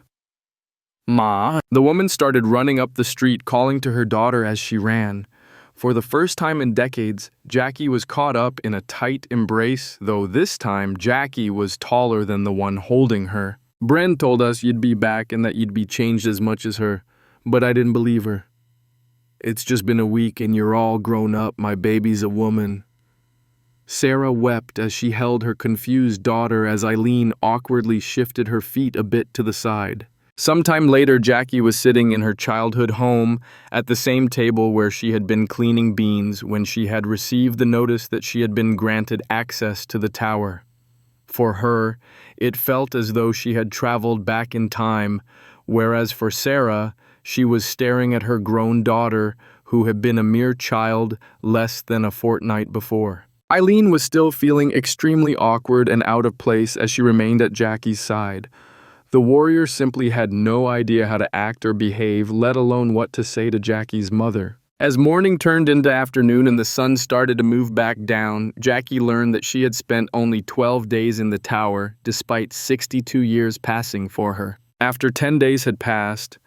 "Ma." The woman started running up the street, calling to her daughter as she ran. For the first time in decades, Jackie was caught up in a tight embrace, though this time Jackie was taller than the one holding her. "Bren told us you'd be back and that you'd be changed as much as her, but I didn't believe her. It's just been a week and you're all grown up, my baby's a woman." Sarah wept as she held her confused daughter as Eileen awkwardly shifted her feet a bit to the side. Sometime later, Jackie was sitting in her childhood home at the same table where she had been cleaning beans when she had received the notice that she had been granted access to the tower. For her, it felt as though she had traveled back in time, whereas for Sarah, she was staring at her grown daughter, who had been a mere child less than a fortnight before. Eileen was still feeling extremely awkward and out of place as she remained at Jackie's side. The warrior simply had no idea how to act or behave, let alone what to say to Jackie's mother. As morning turned into afternoon and the sun started to move back down, Jackie learned that she had spent only 12 days in the tower, despite 62 years passing for her. After 10 days had passed,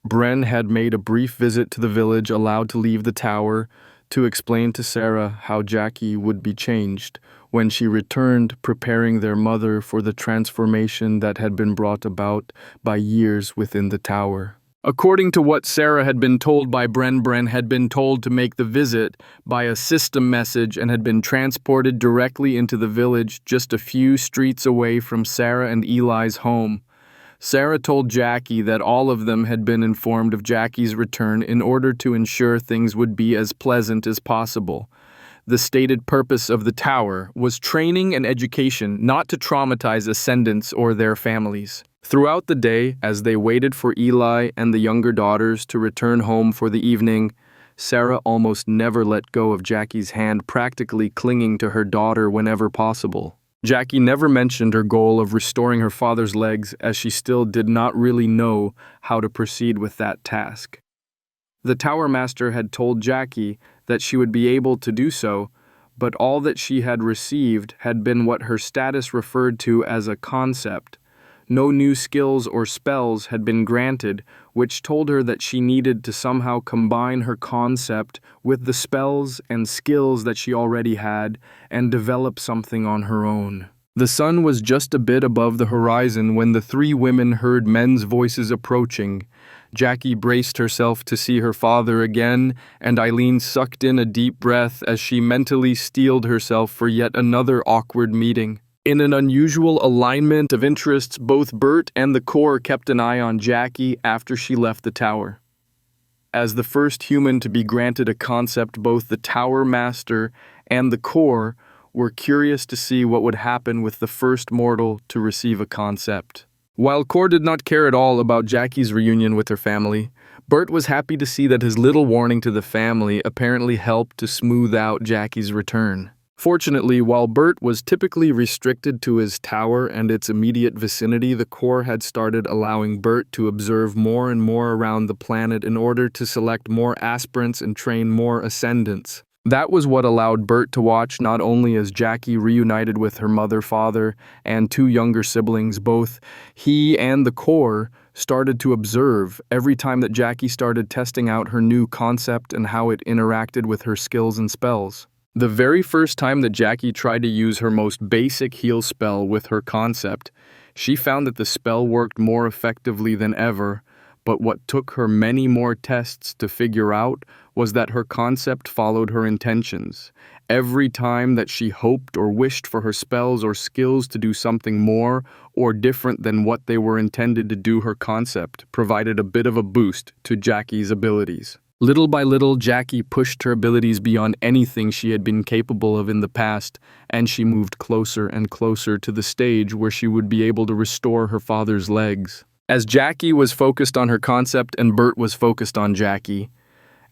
Bren had made a brief visit to the village, allowed to leave the tower, to explain to Sarah how Jackie would be changed when she returned, preparing their mother for the transformation that had been brought about by years within the tower. According to what Sarah had been told by Bren had been told to make the visit by a system message and had been transported directly into the village just a few streets away from Sarah and Eli's home. Sarah told Jackie that all of them had been informed of Jackie's return in order to ensure things would be as pleasant as possible. The stated purpose of the tower was training and education, not to traumatize ascendants or their families. Throughout the day, as they waited for Eli and the younger daughters to return home for the evening, Sarah almost never let go of Jackie's hand, practically clinging to her daughter whenever possible. Jackie never mentioned her goal of restoring her father's legs, as she still did not really know how to proceed with that task. The Tower Master had told Jackie that she would be able to do so, but all that she had received had been what her status referred to as a concept. No new skills or spells had been granted, which told her that she needed to somehow combine her concept with the spells and skills that she already had and develop something on her own. The sun was just a bit above the horizon when the three women heard men's voices approaching. Jackie braced herself to see her father again, and Eileen sucked in a deep breath as she mentally steeled herself for yet another awkward meeting. In an unusual alignment of interests, both Bert and the Core kept an eye on Jackie after she left the tower. As the first human to be granted a concept, both the Tower Master and the Core were curious to see what would happen with the first mortal to receive a concept. While Core did not care at all about Jackie's reunion with her family, Bert was happy to see that his little warning to the family apparently helped to smooth out Jackie's return. Fortunately, while Bert was typically restricted to his tower and its immediate vicinity, the Core had started allowing Bert to observe more and more around the planet in order to select more aspirants and train more ascendants. That was what allowed Bert to watch not only as Jackie reunited with her mother, father, and two younger siblings, both he and the Core started to observe every time that Jackie started testing out her new concept and how it interacted with her skills and spells. The very first time that Jackie tried to use her most basic heal spell with her concept, she found that the spell worked more effectively than ever, but what took her many more tests to figure out was that her concept followed her intentions. Every time that she hoped or wished for her spells or skills to do something more or different than what they were intended to do, her concept provided a bit of a boost to Jackie's abilities. Little by little, Jackie pushed her abilities beyond anything she had been capable of in the past, and she moved closer and closer to the stage where she would be able to restore her father's legs. As Jackie was focused on her concept and Bert was focused on Jackie,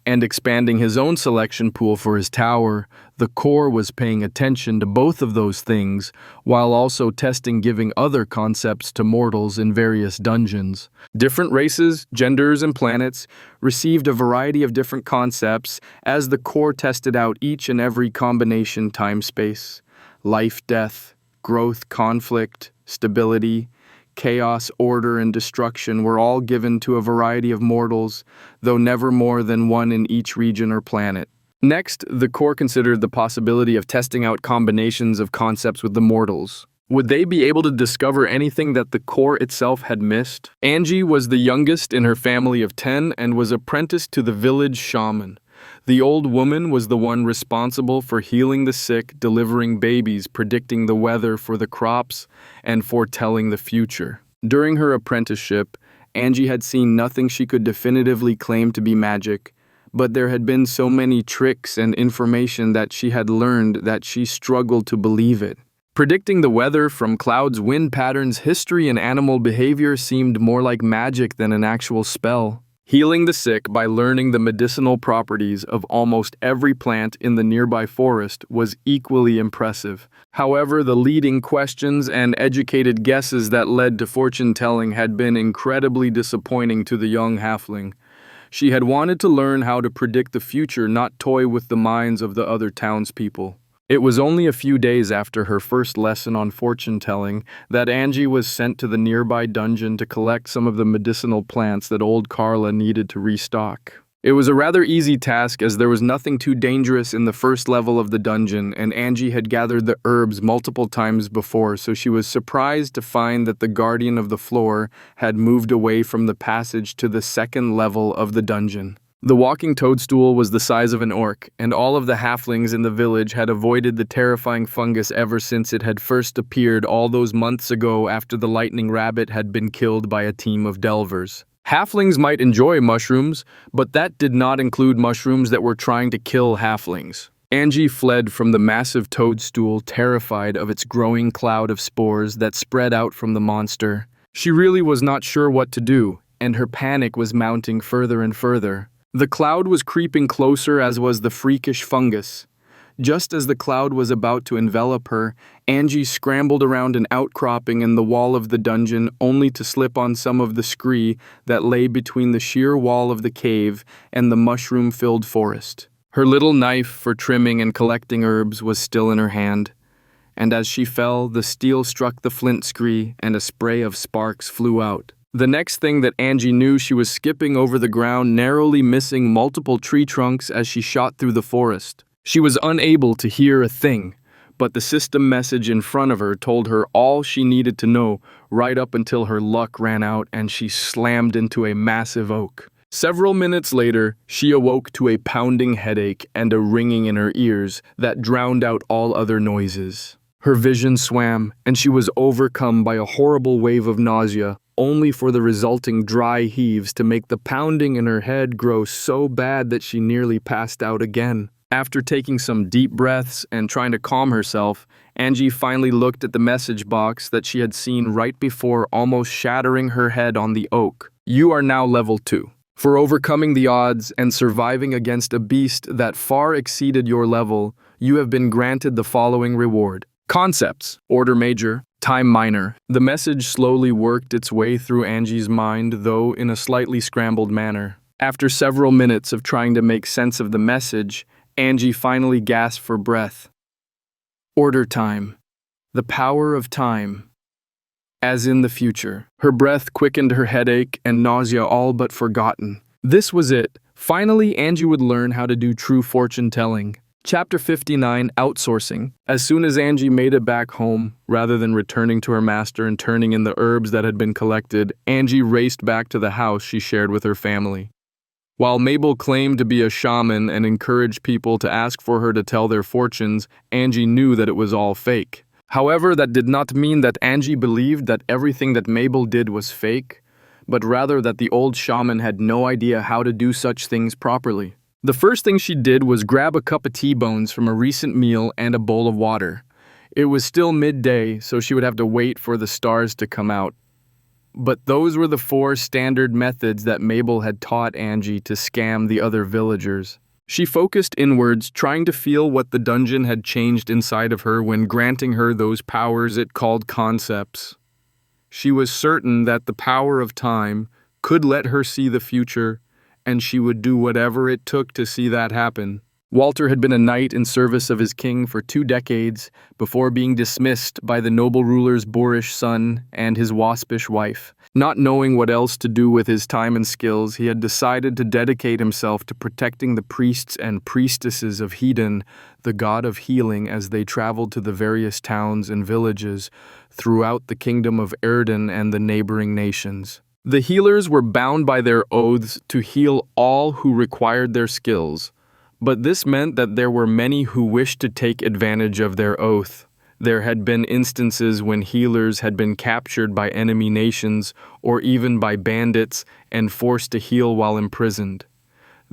and expanding his own selection pool for his tower, the Core was paying attention to both of those things, while also testing giving other concepts to mortals in various dungeons. Different races, genders, and planets received a variety of different concepts as the Core tested out each and every combination time-space, life-death, growth, conflict, stability, chaos, order, and destruction were all given to a variety of mortals, though never more than one in each region or planet. Next, the Core considered the possibility of testing out combinations of concepts with the mortals. Would they be able to discover anything that the Core itself had missed? Angie was the youngest in her family of 10 and was apprenticed to the village shaman. The old woman was the one responsible for healing the sick, delivering babies, predicting the weather for the crops, and foretelling the future. During her apprenticeship, Angie had seen nothing she could definitively claim to be magic, but there had been so many tricks and information that she had learned that she struggled to believe it. Predicting the weather from clouds, wind patterns, history, and animal behavior seemed more like magic than an actual spell. Healing the sick by learning the medicinal properties of almost every plant in the nearby forest was equally impressive. However, the leading questions and educated guesses that led to fortune-telling had been incredibly disappointing to the young halfling. She had wanted to learn how to predict the future, not toy with the minds of the other townspeople. It was only a few days after her first lesson on fortune-telling that Angie was sent to the nearby dungeon to collect some of the medicinal plants that old Carla needed to restock. It was a rather easy task as there was nothing too dangerous in the first level of the dungeon, and Angie had gathered the herbs multiple times before, so she was surprised to find that the guardian of the floor had moved away from the passage to the second level of the dungeon. The walking toadstool was the size of an orc, and all of the halflings in the village had avoided the terrifying fungus ever since it had first appeared all those months ago after the lightning rabbit had been killed by a team of delvers. Halflings might enjoy mushrooms, but that did not include mushrooms that were trying to kill halflings. Angie fled from the massive toadstool, terrified of its growing cloud of spores that spread out from the monster. She really was not sure what to do, and her panic was mounting further and further. The cloud was creeping closer, as was the freakish fungus. Just as the cloud was about to envelop her, Angie scrambled around an outcropping in the wall of the dungeon only to slip on some of the scree that lay between the sheer wall of the cave and the mushroom-filled forest. Her little knife for trimming and collecting herbs was still in her hand, and as she fell, the steel struck the flint scree and a spray of sparks flew out. The next thing that Angie knew, she was skipping over the ground, narrowly missing multiple tree trunks as she shot through the forest. She was unable to hear a thing, but the system message in front of her told her all she needed to know, right up until her luck ran out and she slammed into a massive oak. Several minutes later, she awoke to a pounding headache and a ringing in her ears that drowned out all other noises. Her vision swam, and she was overcome by a horrible wave of nausea, only for the resulting dry heaves to make the pounding in her head grow so bad that she nearly passed out again. After taking some deep breaths and trying to calm herself, Angie finally looked at the message box that she had seen right before, almost shattering her head on the oak. You are now level 2. For overcoming the odds and surviving against a beast that far exceeded your level, you have been granted the following reward. Concepts, Order Major, Time Minor. The message slowly worked its way through Angie's mind, though in a slightly scrambled manner. After several minutes of trying to make sense of the message, Angie finally gasped for breath. Order Time. The power of time. As in the future. Her breath quickened, her headache and nausea all but forgotten. This was it. Finally, Angie would learn how to do true fortune-telling. Chapter 59, Outsourcing. As soon as Angie made it back home, rather than returning to her master and turning in the herbs that had been collected, Angie raced back to the house she shared with her family. While Mabel claimed to be a shaman and encouraged people to ask for her to tell their fortunes, Angie knew that it was all fake. However, that did not mean that Angie believed that everything that Mabel did was fake, but rather that the old shaman had no idea how to do such things properly. The first thing she did was grab a cup of T-bones from a recent meal and a bowl of water. It was still midday, so she would have to wait for the stars to come out. But those were the 4 standard methods that Mabel had taught Angie to scam the other villagers. She focused inwards, trying to feel what the dungeon had changed inside of her when granting her those powers it called concepts. She was certain that the power of time could let her see the future, and she would do whatever it took to see that happen. Walter had been a knight in service of his king for 2 decades before being dismissed by the noble ruler's boorish son and his waspish wife. Not knowing what else to do with his time and skills, he had decided to dedicate himself to protecting the priests and priestesses of Hidden, the god of healing, as they traveled to the various towns and villages throughout the kingdom of Erden and the neighboring nations. The healers were bound by their oaths to heal all who required their skills, but this meant that there were many who wished to take advantage of their oath. There had been instances when healers had been captured by enemy nations or even by bandits and forced to heal while imprisoned.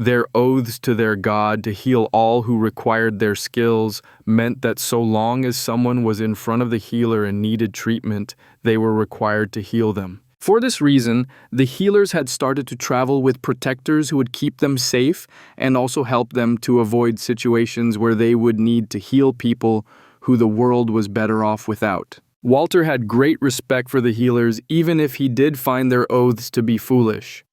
Their oaths to their god to heal all who required their skills meant that so long as someone was in front of the healer and needed treatment, they were required to heal them. For this reason, the healers had started to travel with protectors who would keep them safe and also help them to avoid situations where they would need to heal people who the world was better off without. Walter had great respect for the healers even if he did find their oaths to be foolish.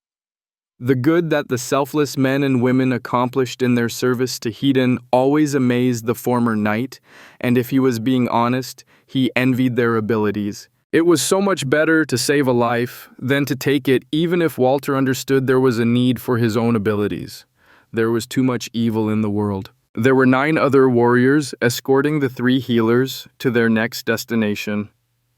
The good that the selfless men and women accomplished in their service to Hidden always amazed the former knight, and if he was being honest, he envied their abilities. It was so much better to save a life than to take it, even if Walter understood there was a need for his own abilities. There was too much evil in the world. There were 9 other warriors escorting the 3 healers to their next destination.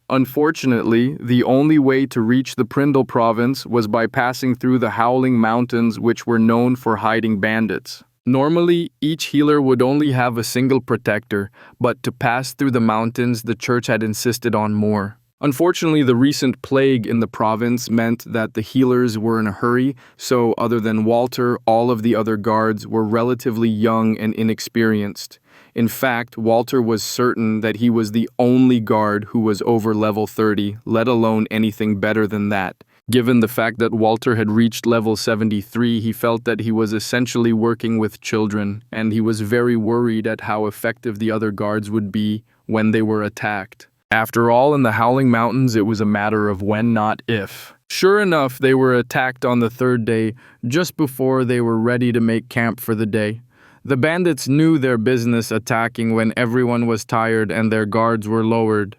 Unfortunately, the only way to reach the Prindle province was by passing through the Howling Mountains, which were known for hiding bandits. Normally, each healer would only have a single protector, but to pass through the mountains, the church had insisted on more. Unfortunately, the recent plague in the province meant that the healers were in a hurry, so other than Walter, all of the other guards were relatively young and inexperienced. In fact, Walter was certain that he was the only guard who was over level 30, let alone anything better than that. Given the fact that Walter had reached level 73, he felt that he was essentially working with children, and he was very worried at how effective the other guards would be when they were attacked. After all, in the Howling Mountains, it was a matter of when, not if. Sure enough, they were attacked on the 3rd day, just before they were ready to make camp for the day. The bandits knew their business attacking when everyone was tired and their guards were lowered.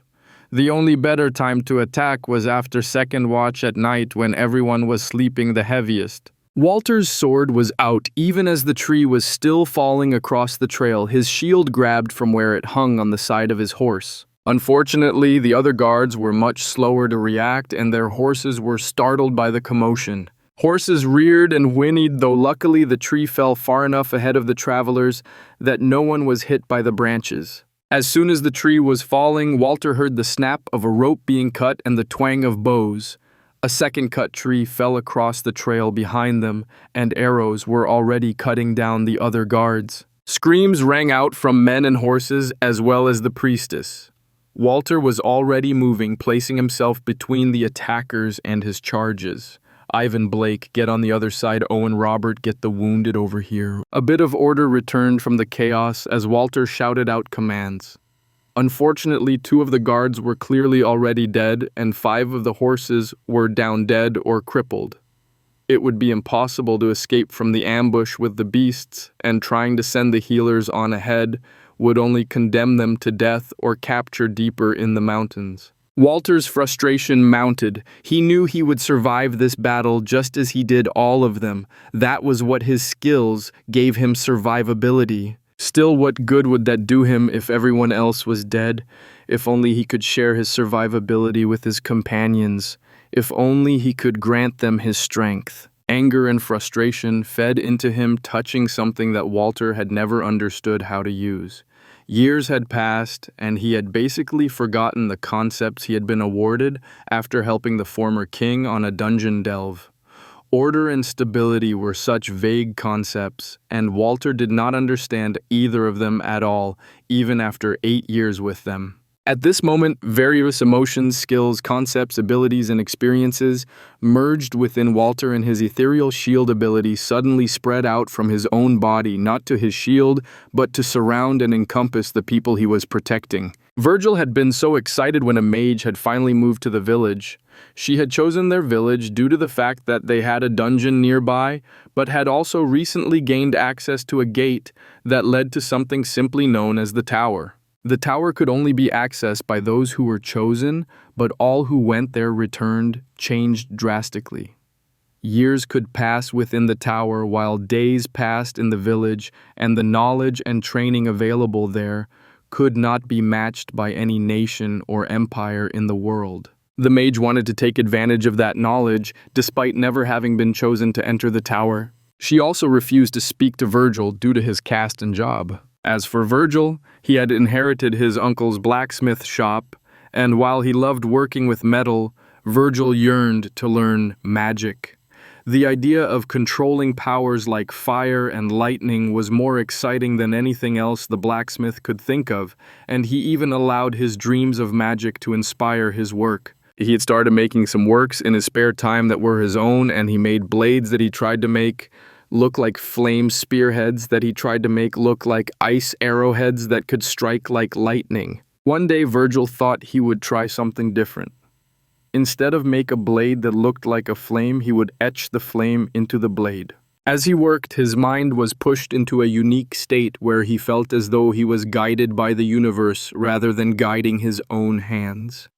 The only better time to attack was after 2nd watch at night when everyone was sleeping the heaviest. Walter's sword was out even as the tree was still falling across the trail, his shield grabbed from where it hung on the side of his horse. Unfortunately, the other guards were much slower to react and their horses were startled by the commotion. Horses reared and whinnied, though luckily the tree fell far enough ahead of the travelers that no one was hit by the branches. As soon as the tree was falling, Walter heard the snap of a rope being cut and the twang of bows. A second cut tree fell across the trail behind them, and arrows were already cutting down the other guards. Screams rang out from men and horses as well as the priestess. Walter was already moving, placing himself between the attackers and his charges. Ivan, Blake, get on the other side. Owen, Robert, get the wounded over here. A bit of order returned from the chaos as Walter shouted out commands. Unfortunately, 2 of the guards were clearly already dead, and 5 of the horses were down dead or crippled. It would be impossible to escape from the ambush with the beasts, and trying to send the healers on ahead would only condemn them to death or capture deeper in the mountains. Walter's frustration mounted. He knew he would survive this battle just as he did all of them. That was what his skills gave him survivability. Still, what good would that do him if everyone else was dead? If only he could share his survivability with his companions. If only he could grant them his strength. Anger and frustration fed into him, touching something that Walter had never understood how to use. Years had passed, and he had basically forgotten the concepts he had been awarded after helping the former king on a dungeon delve. Order and stability were such vague concepts, and Walter did not understand either of them at all, even after 8 years with them. At this moment, various emotions, skills, concepts, abilities, and experiences merged within Walter, and his ethereal shield ability suddenly spread out from his own body, not to his shield, but to surround and encompass the people he was protecting. Virgil had been so excited when a mage had finally moved to the village. She had chosen their village due to the fact that they had a dungeon nearby, but had also recently gained access to a gate that led to something simply known as the Tower. The tower could only be accessed by those who were chosen, but all who went there returned, changed drastically. Years could pass within the tower while days passed in the village, and the knowledge and training available there could not be matched by any nation or empire in the world. The mage wanted to take advantage of that knowledge, despite never having been chosen to enter the tower. She also refused to speak to Virgil due to his caste and job. As for Virgil, he had inherited his uncle's blacksmith shop, and while he loved working with metal, Virgil yearned to learn magic. The idea of controlling powers like fire and lightning was more exciting than anything else the blacksmith could think of, and he even allowed his dreams of magic to inspire his work. He had started making some works in his spare time that were his own, and he made blades that he tried to make look like flame spearheads that he tried to make look like ice arrowheads that could strike like lightning. One day Virgil thought he would try something different. Instead of make a blade that looked like a flame, he would etch the flame into the blade. As he worked, his mind was pushed into a unique state where he felt as though he was guided by the universe rather than guiding his own hands.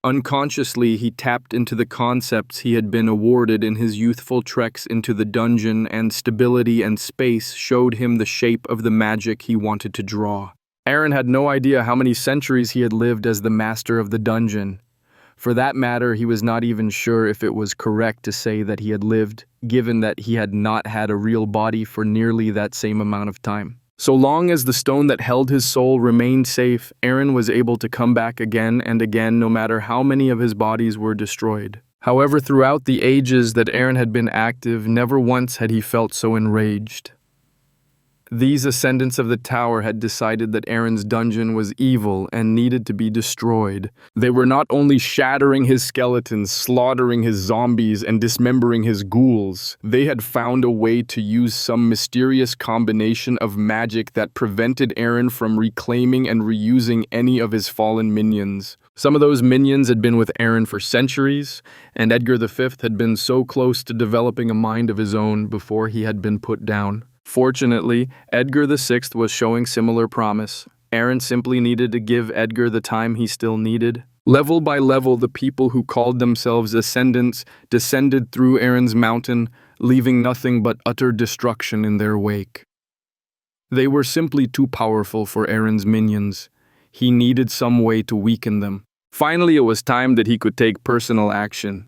Unconsciously, he tapped into the concepts he had been awarded in his youthful treks into the dungeon, and stability and space showed him the shape of the magic he wanted to draw. Aaron had no idea how many centuries he had lived as the master of the dungeon. For that matter, he was not even sure if it was correct to say that he had lived, given that he had not had a real body for nearly that same amount of time. So long as the stone that held his soul remained safe, Aaron was able to come back again and again, no matter how many of his bodies were destroyed. However, throughout the ages that Aaron had been active, never once had he felt so enraged. These ascendants of the tower had decided that Aaron's dungeon was evil and needed to be destroyed. They were not only shattering his skeletons, slaughtering his zombies, and dismembering his ghouls, they had found a way to use some mysterious combination of magic that prevented Aaron from reclaiming and reusing any of his fallen minions. Some of those minions had been with Aaron for centuries, and Edgar V had been so close to developing a mind of his own before he had been put down. Fortunately, Edgar VI was showing similar promise. Aaron simply needed to give Edgar the time he still needed. Level by level, the people who called themselves Ascendants descended through Aaron's mountain, leaving nothing but utter destruction in their wake. They were simply too powerful for Aaron's minions. He needed some way to weaken them. Finally, it was time that he could take personal action.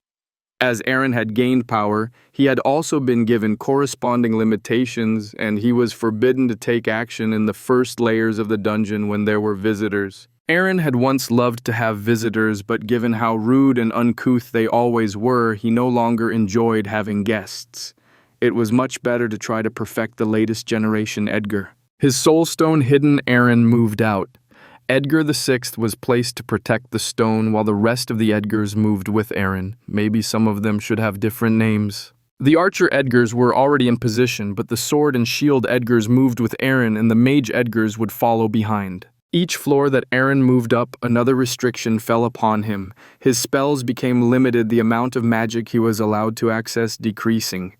As Aaron had gained power, he had also been given corresponding limitations, and he was forbidden to take action in the first layers of the dungeon when there were visitors. Aaron had once loved to have visitors, but given how rude and uncouth they always were, he no longer enjoyed having guests. It was much better to try to perfect the latest generation Edgar. His soulstone hidden, Aaron moved out. Edgar VI was placed to protect the stone while the rest of the Edgars moved with Aaron. Maybe some of them should have different names. The archer Edgars were already in position, but the sword and shield Edgars moved with Aaron, and the mage Edgars would follow behind. Each floor that Aaron moved up, another restriction fell upon him. His spells became limited, the amount of magic he was allowed to access decreasing.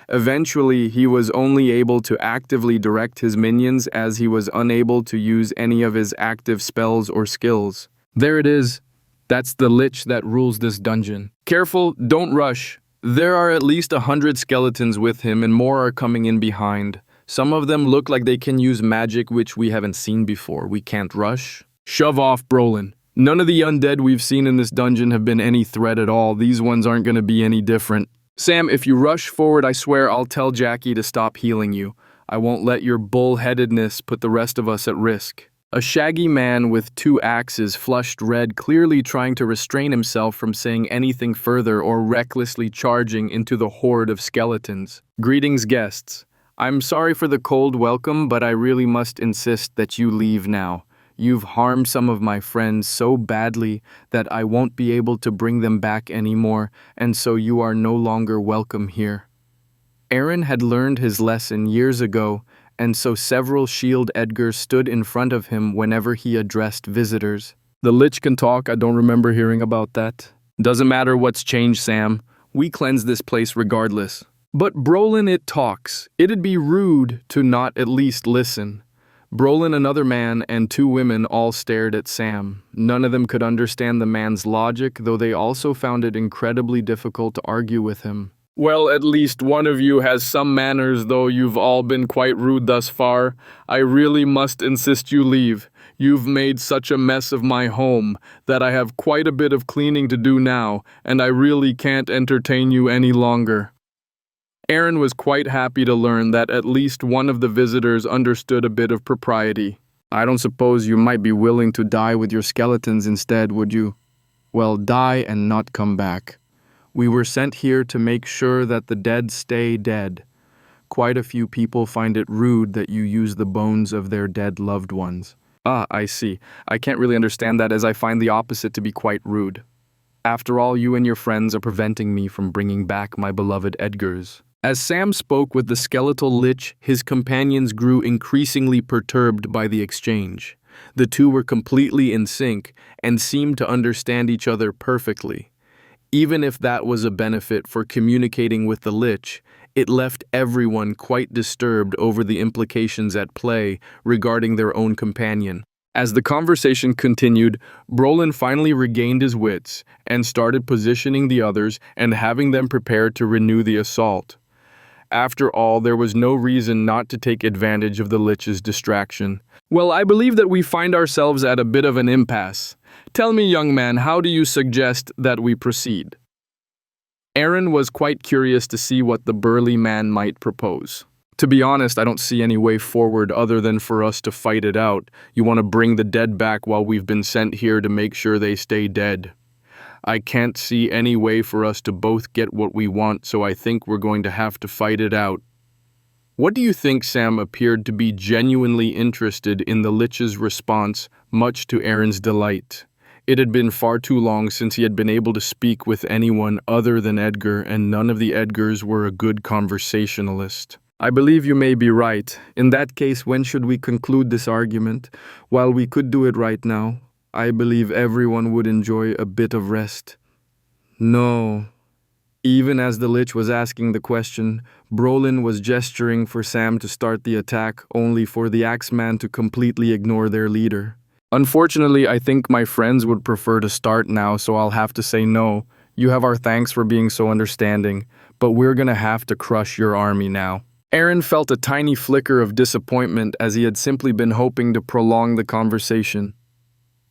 Eventually, he was only able to actively direct his minions, as he was unable to use any of his active spells or skills. There it is. That's the lich that rules this dungeon. Careful, don't rush. There are at least 100 skeletons with him, and more are coming in behind. Some of them look like they can use magic which we haven't seen before. We can't rush. Shove off, Brolin. None of the undead we've seen in this dungeon have been any threat at all. These ones aren't going to be any different. Sam, if you rush forward, I swear I'll tell Jackie to stop healing you. I won't let your bull-headedness put the rest of us at risk. A shaggy man with 2 axes, flushed red, clearly trying to restrain himself from saying anything further or recklessly charging into the horde of skeletons. Greetings, guests. I'm sorry for the cold welcome, but I really must insist that you leave now. You've harmed some of my friends so badly that I won't be able to bring them back anymore, and so you are no longer welcome here. Aaron had learned his lesson years ago, and so several shield Edgars stood in front of him whenever he addressed visitors. The lich can talk, I don't remember hearing about that. Doesn't matter what's changed, Sam. We cleanse this place regardless. But Brolin, it talks. It'd be rude to not at least listen. Brolin, another man, and 2 women all stared at Sam. None of them could understand the man's logic, though they also found it incredibly difficult to argue with him. Well, at least one of you has some manners, though you've all been quite rude thus far. I really must insist you leave. You've made such a mess of my home that I have quite a bit of cleaning to do now, and I really can't entertain you any longer. Aaron was quite happy to learn that at least one of the visitors understood a bit of propriety. I don't suppose you might be willing to die with your skeletons instead, would you? Well, die and not come back. We were sent here to make sure that the dead stay dead. Quite a few people find it rude that you use the bones of their dead loved ones. Ah, I see. I can't really understand that, as I find the opposite to be quite rude. After all, you and your friends are preventing me from bringing back my beloved Edgar's. As Sam spoke with the skeletal lich, his companions grew increasingly perturbed by the exchange. The two were completely in sync and seemed to understand each other perfectly. Even if that was a benefit for communicating with the lich, it left everyone quite disturbed over the implications at play regarding their own companion. As the conversation continued, Brolin finally regained his wits and started positioning the others and having them prepared to renew the assault. After all, there was no reason not to take advantage of the lich's distraction. Well, I believe that we find ourselves at a bit of an impasse. Tell me, young man, how do you suggest that we proceed? Aaron was quite curious to see what the burly man might propose. To be honest, I don't see any way forward other than for us to fight it out. You want to bring the dead back while we've been sent here to make sure they stay dead. I can't see any way for us to both get what we want, so I think we're going to have to fight it out. What do you think? Sam appeared to be genuinely interested in the lich's response, much to Aaron's delight. It had been far too long since he had been able to speak with anyone other than Edgar, and none of the Edgars were a good conversationalist. I believe you may be right. In that case, when should we conclude this argument? While we could do it right now, I believe everyone would enjoy a bit of rest. No. Even as the lich was asking the question, Brolin was gesturing for Sam to start the attack, only for the Axeman to completely ignore their leader. Unfortunately, I think my friends would prefer to start now, so I'll have to say no. You have our thanks for being so understanding, but we're gonna have to crush your army now. Aaron felt a tiny flicker of disappointment as he had simply been hoping to prolong the conversation.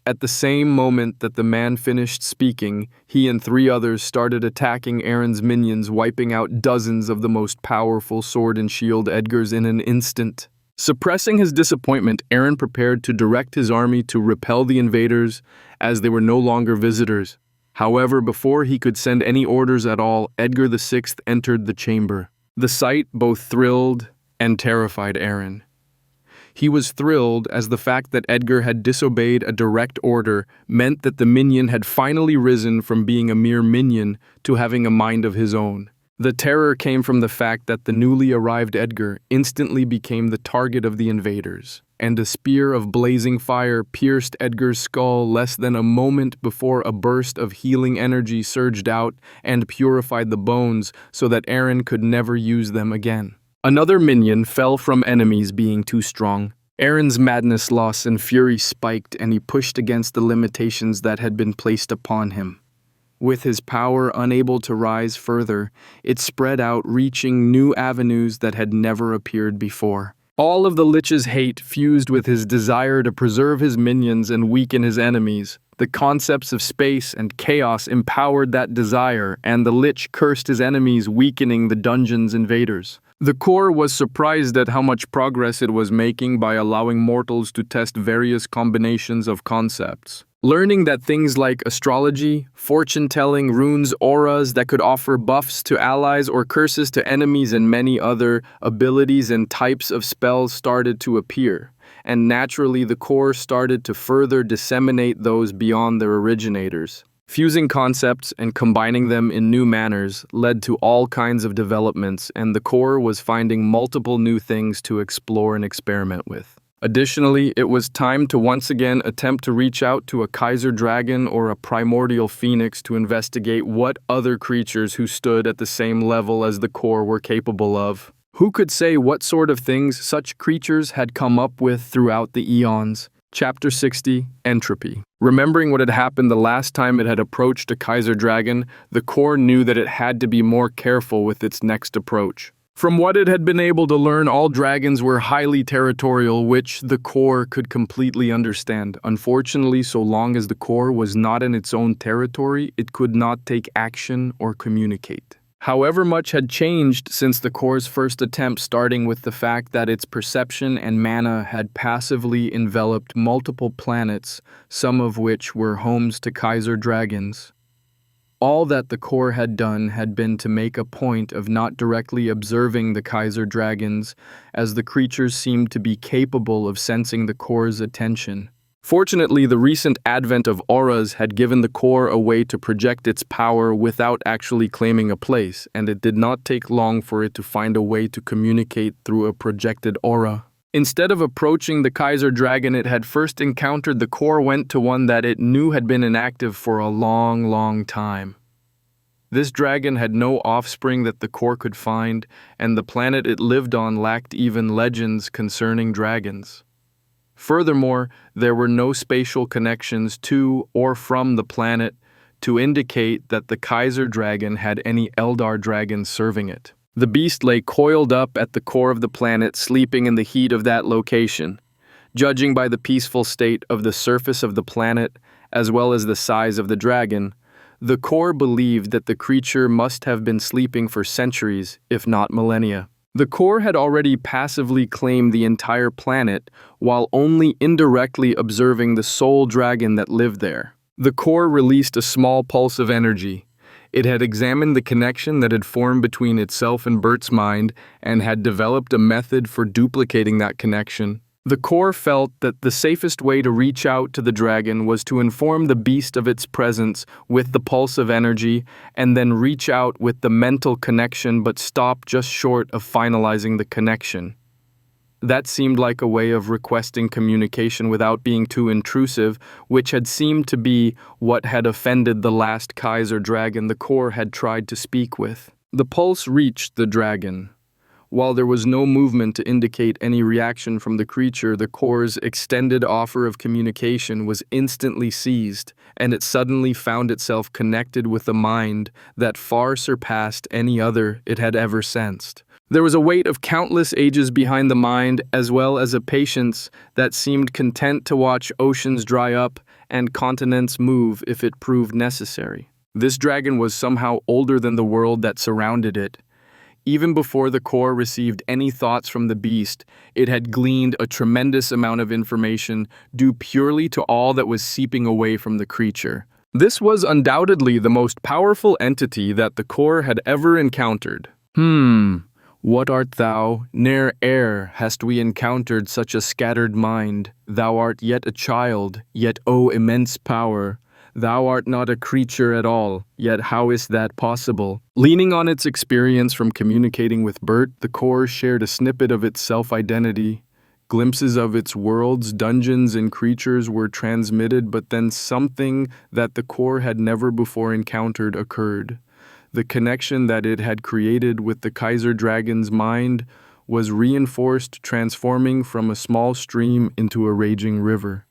At the same moment that the man finished speaking, he and 3 others started attacking Aaron's minions, wiping out dozens of the most powerful sword and shield Edgars in an instant. Suppressing his disappointment, Aaron prepared to direct his army to repel the invaders, as they were no longer visitors. However, before he could send any orders at all, Edgar VI entered the chamber. The sight both thrilled and terrified Aaron. He was thrilled as the fact that Edgar had disobeyed a direct order meant that the minion had finally risen from being a mere minion to having a mind of his own. The terror came from the fact that the newly arrived Edgar instantly became the target of the invaders, and a spear of blazing fire pierced Edgar's skull less than a moment before a burst of healing energy surged out and purified the bones so that Aaron could never use them again. Another minion fell from enemies being too strong. Aaron's madness, loss, and fury spiked, and he pushed against the limitations that had been placed upon him. With his power unable to rise further, it spread out, reaching new avenues that had never appeared before. All of the lich's hate fused with his desire to preserve his minions and weaken his enemies. The concepts of space and chaos empowered that desire, and the lich cursed his enemies, weakening the dungeon's invaders. The core was surprised at how much progress it was making by allowing mortals to test various combinations of concepts. Learning that things like astrology, fortune-telling, runes, auras that could offer buffs to allies or curses to enemies, and many other abilities and types of spells started to appear, and naturally the core started to further disseminate those beyond their originators. Fusing concepts and combining them in new manners led to all kinds of developments, and the core was finding multiple new things to explore and experiment with. Additionally, it was time to once again attempt to reach out to a Kaiser Dragon or a Primordial Phoenix to investigate what other creatures who stood at the same level as the core were capable of. Who could say what sort of things such creatures had come up with throughout the eons? Chapter 60, Entropy. Remembering what had happened the last time it had approached a Kaiser Dragon, the core knew that it had to be more careful with its next approach. From what it had been able to learn, all dragons were highly territorial, which the core could completely understand. Unfortunately, so long as the core was not in its own territory, it could not take action or communicate. However, much had changed since the core's first attempt, starting with the fact that its perception and mana had passively enveloped multiple planets, some of which were homes to Kaiser dragons. All that the core had done had been to make a point of not directly observing the Kaiser dragons, as the creatures seemed to be capable of sensing the core's attention. Fortunately, the recent advent of auras had given the core a way to project its power without actually claiming a place, and it did not take long for it to find a way to communicate through a projected aura. Instead of approaching the Kaiser dragon it had first encountered, the core went to one that it knew had been inactive for a long, long time. This dragon had no offspring that the core could find, and the planet it lived on lacked even legends concerning dragons. Furthermore, there were no spatial connections to or from the planet to indicate that the Kaiser dragon had any Eldar dragons serving it. The beast lay coiled up at the core of the planet, sleeping in the heat of that location. Judging by the peaceful state of the surface of the planet, as well as the size of the dragon, the core believed that the creature must have been sleeping for centuries, if not millennia. The core had already passively claimed the entire planet, while only indirectly observing the sole dragon that lived there. The core released a small pulse of energy. It had examined the connection that had formed between itself and Bert's mind and had developed a method for duplicating that connection. The core felt that the safest way to reach out to the dragon was to inform the beast of its presence with the pulse of energy and then reach out with the mental connection but stop just short of finalizing the connection. That seemed like a way of requesting communication without being too intrusive, which had seemed to be what had offended the last Kaiser dragon the core had tried to speak with. The pulse reached the dragon. While there was no movement to indicate any reaction from the creature, the core's extended offer of communication was instantly seized, and it suddenly found itself connected with a mind that far surpassed any other it had ever sensed. There was a weight of countless ages behind the mind, as well as a patience that seemed content to watch oceans dry up and continents move if it proved necessary. This dragon was somehow older than the world that surrounded it. Even before the core received any thoughts from the beast, it had gleaned a tremendous amount of information due purely to all that was seeping away from the creature. This was undoubtedly the most powerful entity that the core had ever encountered. What art thou? Ne'er ere hast we encountered such a scattered mind. Thou art yet a child, yet o immense power. Thou art not a creature at all, yet how is that possible? Leaning on its experience from communicating with Bert, the core shared a snippet of its self-identity. Glimpses of its worlds, dungeons, and creatures were transmitted, but then something that the core had never before encountered occurred. The connection that it had created with the Kaiser dragon's mind was reinforced, transforming from a small stream into a raging river.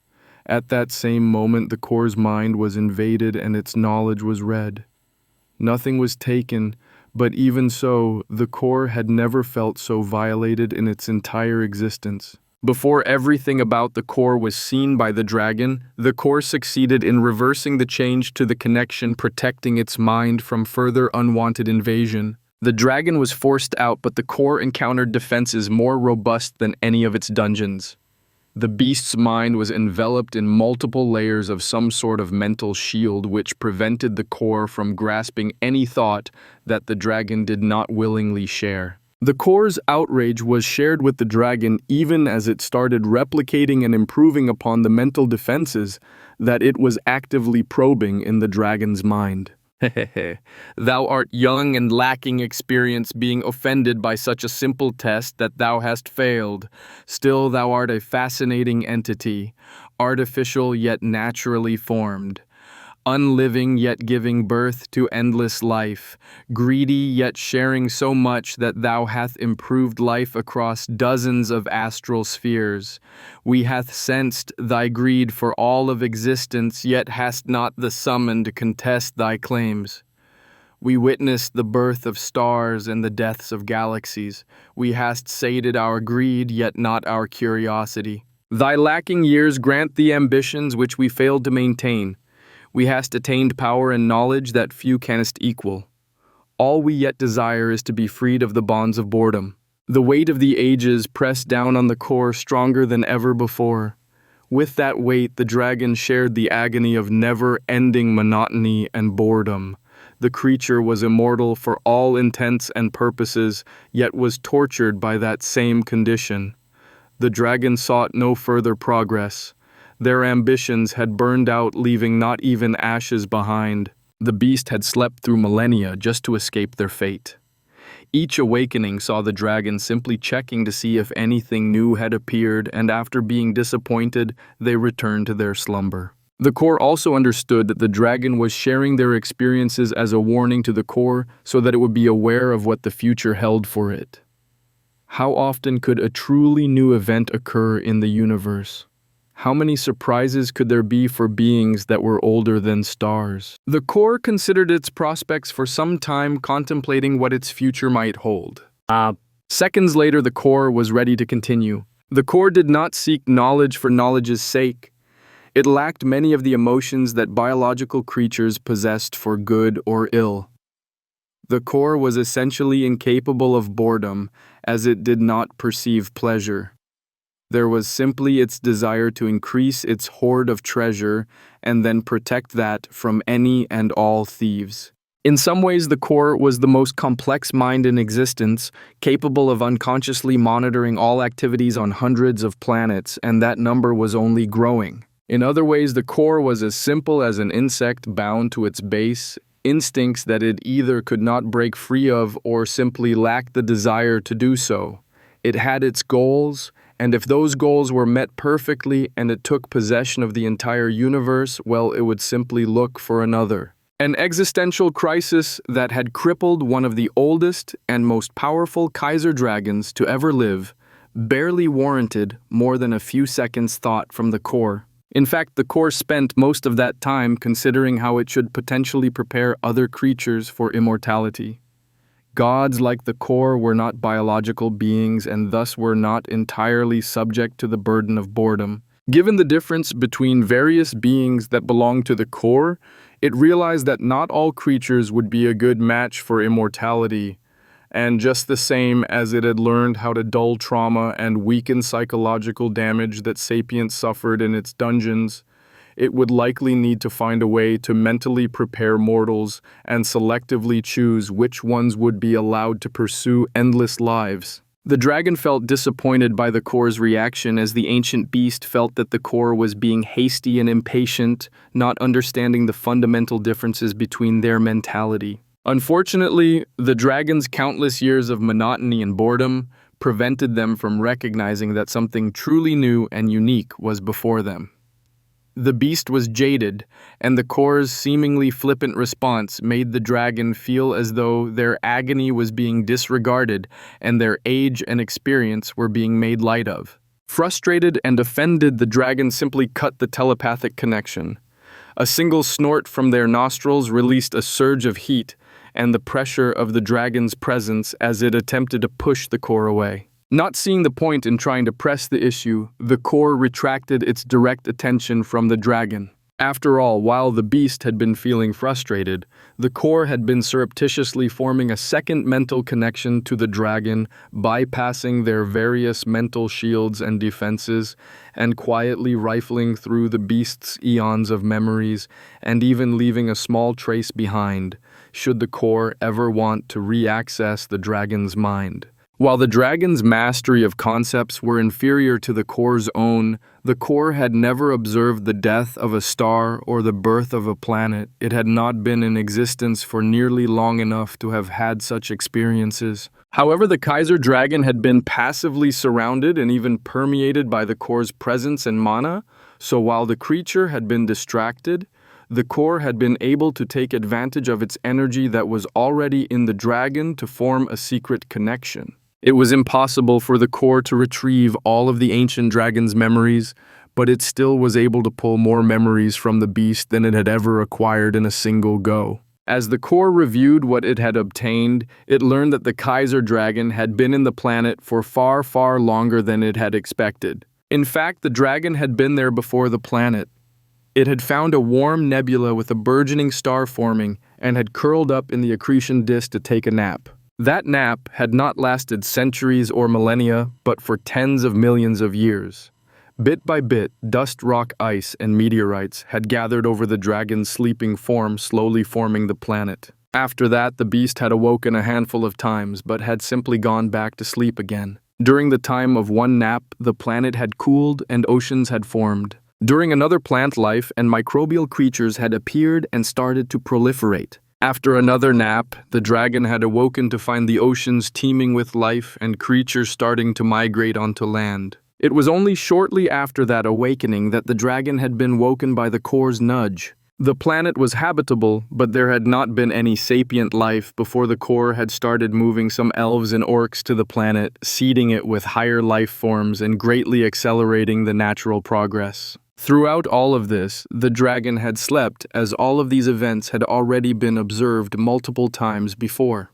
At that same moment, the core's mind was invaded and its knowledge was read. Nothing was taken, but even so, the core had never felt so violated in its entire existence. Before everything about the core was seen by the dragon, the core succeeded in reversing the change to the connection, protecting its mind from further unwanted invasion. The dragon was forced out, but the core encountered defenses more robust than any of its dungeons. The beast's mind was enveloped in multiple layers of some sort of mental shield which prevented the core from grasping any thought that the dragon did not willingly share. The core's outrage was shared with the dragon even as it started replicating and improving upon the mental defenses that it was actively probing in the dragon's mind. Thou art young and lacking experience, being offended by such a simple test that thou hast failed. Still thou art a fascinating entity, artificial yet naturally formed. Unliving yet giving birth to endless life, greedy yet sharing so much that thou hath improved life across dozens of astral spheres. We hath sensed thy greed for all of existence, yet hast not the summon to contest thy claims. We witnessed the birth of stars and the deaths of galaxies. We hast sated our greed, yet not our curiosity. Thy lacking years grant the ambitions which we failed to maintain. We hast attained power and knowledge that few canst equal. All we yet desire is to be freed of the bonds of boredom. The weight of the ages pressed down on the core stronger than ever before. With that weight, the dragon shared the agony of never-ending monotony and boredom. The creature was immortal for all intents and purposes, yet was tortured by that same condition. The dragon sought no further progress. Their ambitions had burned out, leaving not even ashes behind. The beast had slept through millennia just to escape their fate. Each awakening saw the dragon simply checking to see if anything new had appeared, and after being disappointed, they returned to their slumber. The core also understood that the dragon was sharing their experiences as a warning to the core so that it would be aware of what the future held for it. How often could a truly new event occur in the universe? How many surprises could there be for beings that were older than stars? The core considered its prospects for some time, contemplating what its future might hold. Seconds later, the core was ready to continue. The core did not seek knowledge for knowledge's sake. It lacked many of the emotions that biological creatures possessed for good or ill. The core was essentially incapable of boredom, as it did not perceive pleasure. There was simply its desire to increase its hoard of treasure and then protect that from any and all thieves. In some ways, the core was the most complex mind in existence, capable of unconsciously monitoring all activities on hundreds of planets, and that number was only growing. In other ways, the core was as simple as an insect bound to its base, instincts that it either could not break free of or simply lacked the desire to do so. It had its goals, and if those goals were met perfectly and it took possession of the entire universe, well, it would simply look for another. An existential crisis that had crippled one of the oldest and most powerful Kaiser dragons to ever live barely warranted more than a few seconds' thought from the core. In fact, the core spent most of that time considering how it should potentially prepare other creatures for immortality. Gods like the core were not biological beings and thus were not entirely subject to the burden of boredom. Given the difference between various beings that belonged to the core, it realized that not all creatures would be a good match for immortality, and just the same as it had learned how to dull trauma and weaken psychological damage that sapients suffered in its dungeons, it would likely need to find a way to mentally prepare mortals and selectively choose which ones would be allowed to pursue endless lives. The dragon felt disappointed by the core's reaction, as the ancient beast felt that the core was being hasty and impatient, not understanding the fundamental differences between their mentality. Unfortunately, the dragon's countless years of monotony and boredom prevented them from recognizing that something truly new and unique was before them. The beast was jaded, and the core's seemingly flippant response made the dragon feel as though their agony was being disregarded and their age and experience were being made light of. Frustrated and offended, the dragon simply cut the telepathic connection. A single snort from their nostrils released a surge of heat and the pressure of the dragon's presence as it attempted to push the core away. Not seeing the point in trying to press the issue, the core retracted its direct attention from the dragon. After all, while the beast had been feeling frustrated, the core had been surreptitiously forming a second mental connection to the dragon, bypassing their various mental shields and defenses, and quietly rifling through the beast's eons of memories, and even leaving a small trace behind, should the core ever want to re-access the dragon's mind. While the dragon's mastery of concepts were inferior to the core's own, the core had never observed the death of a star or the birth of a planet. It had not been in existence for nearly long enough to have had such experiences. However, the Kaiser dragon had been passively surrounded and even permeated by the core's presence and mana, so while the creature had been distracted, the core had been able to take advantage of its energy that was already in the dragon to form a secret connection. It was impossible for the core to retrieve all of the ancient dragon's memories, but it still was able to pull more memories from the beast than it had ever acquired in a single go. As the core reviewed what it had obtained, it learned that the Kaiser dragon had been in the planet for far, far longer than it had expected. In fact, the dragon had been there before the planet. It had found a warm nebula with a burgeoning star forming and had curled up in the accretion disk to take a nap. That nap had not lasted centuries or millennia, but for tens of millions of years. Bit by bit, dust, rock, ice, and meteorites had gathered over the dragon's sleeping form, slowly forming the planet. After that, the beast had awoken a handful of times, but had simply gone back to sleep again. During the time of one nap, the planet had cooled and oceans had formed. During another, plant life and microbial creatures had appeared and started to proliferate. After another nap, the dragon had awoken to find the oceans teeming with life and creatures starting to migrate onto land. It was only shortly after that awakening that the dragon had been woken by the core's nudge. The planet was habitable, but there had not been any sapient life before the core had started moving some elves and orcs to the planet, seeding it with higher life forms and greatly accelerating the natural progress. Throughout all of this, the dragon had slept, as all of these events had already been observed multiple times before.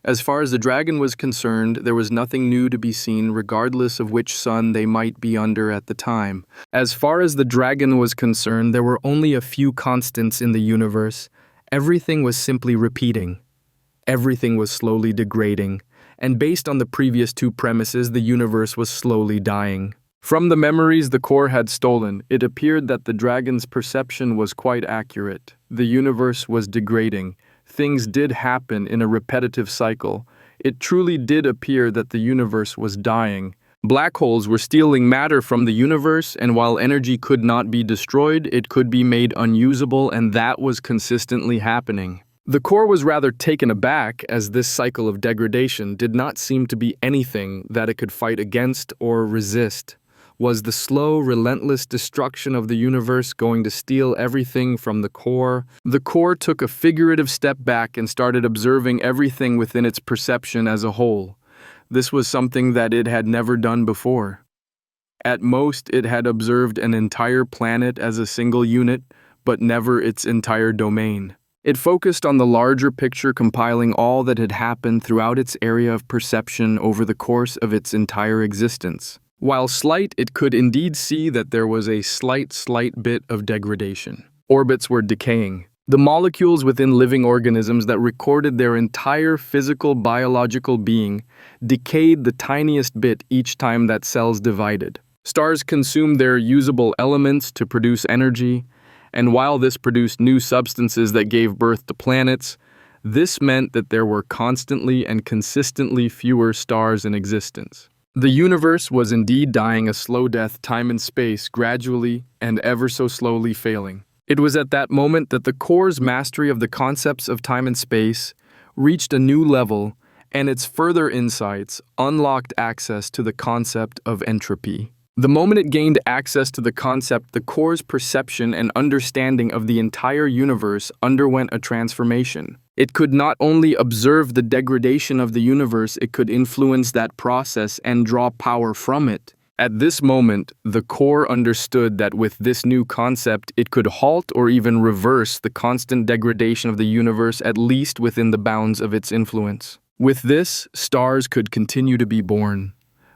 As far as the dragon was concerned, there was nothing new to be seen regardless of which sun they might be under at the time. As far as the dragon was concerned, there were only a few constants in the universe. Everything was simply repeating. Everything was slowly degrading, and based on the previous two premises, the universe was slowly dying. From the memories the core had stolen, it appeared that the dragon's perception was quite accurate. The universe was degrading. Things did happen in a repetitive cycle. It truly did appear that the universe was dying. Black holes were stealing matter from the universe, and while energy could not be destroyed, it could be made unusable, and that was consistently happening. The core was rather taken aback, as this cycle of degradation did not seem to be anything that it could fight against or resist. Was the slow, relentless destruction of the universe going to steal everything from the core? The core took a figurative step back and started observing everything within its perception as a whole. This was something that it had never done before. At most, it had observed an entire planet as a single unit, but never its entire domain. It focused on the larger picture, compiling all that had happened throughout its area of perception over the course of its entire existence. While slight, it could indeed see that there was a slight bit of degradation. Orbits were decaying. The molecules within living organisms that recorded their entire physical biological being decayed the tiniest bit each time that cells divided. Stars consumed their usable elements to produce energy, and while this produced new substances that gave birth to planets, this meant that there were constantly and consistently fewer stars in existence. The universe was indeed dying a slow death, time and space gradually and ever so slowly failing. It was at that moment that the core's mastery of the concepts of time and space reached a new level, and its further insights unlocked access to the concept of entropy. The moment it gained access to the concept, the core's perception and understanding of the entire universe underwent a transformation. It could not only observe the degradation of the universe, it could influence that process and draw power from it. At this moment, the core understood that with this new concept, it could halt or even reverse the constant degradation of the universe, at least within the bounds of its influence. With this, stars could continue to be born.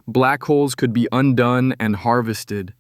Black holes could be undone and harvested.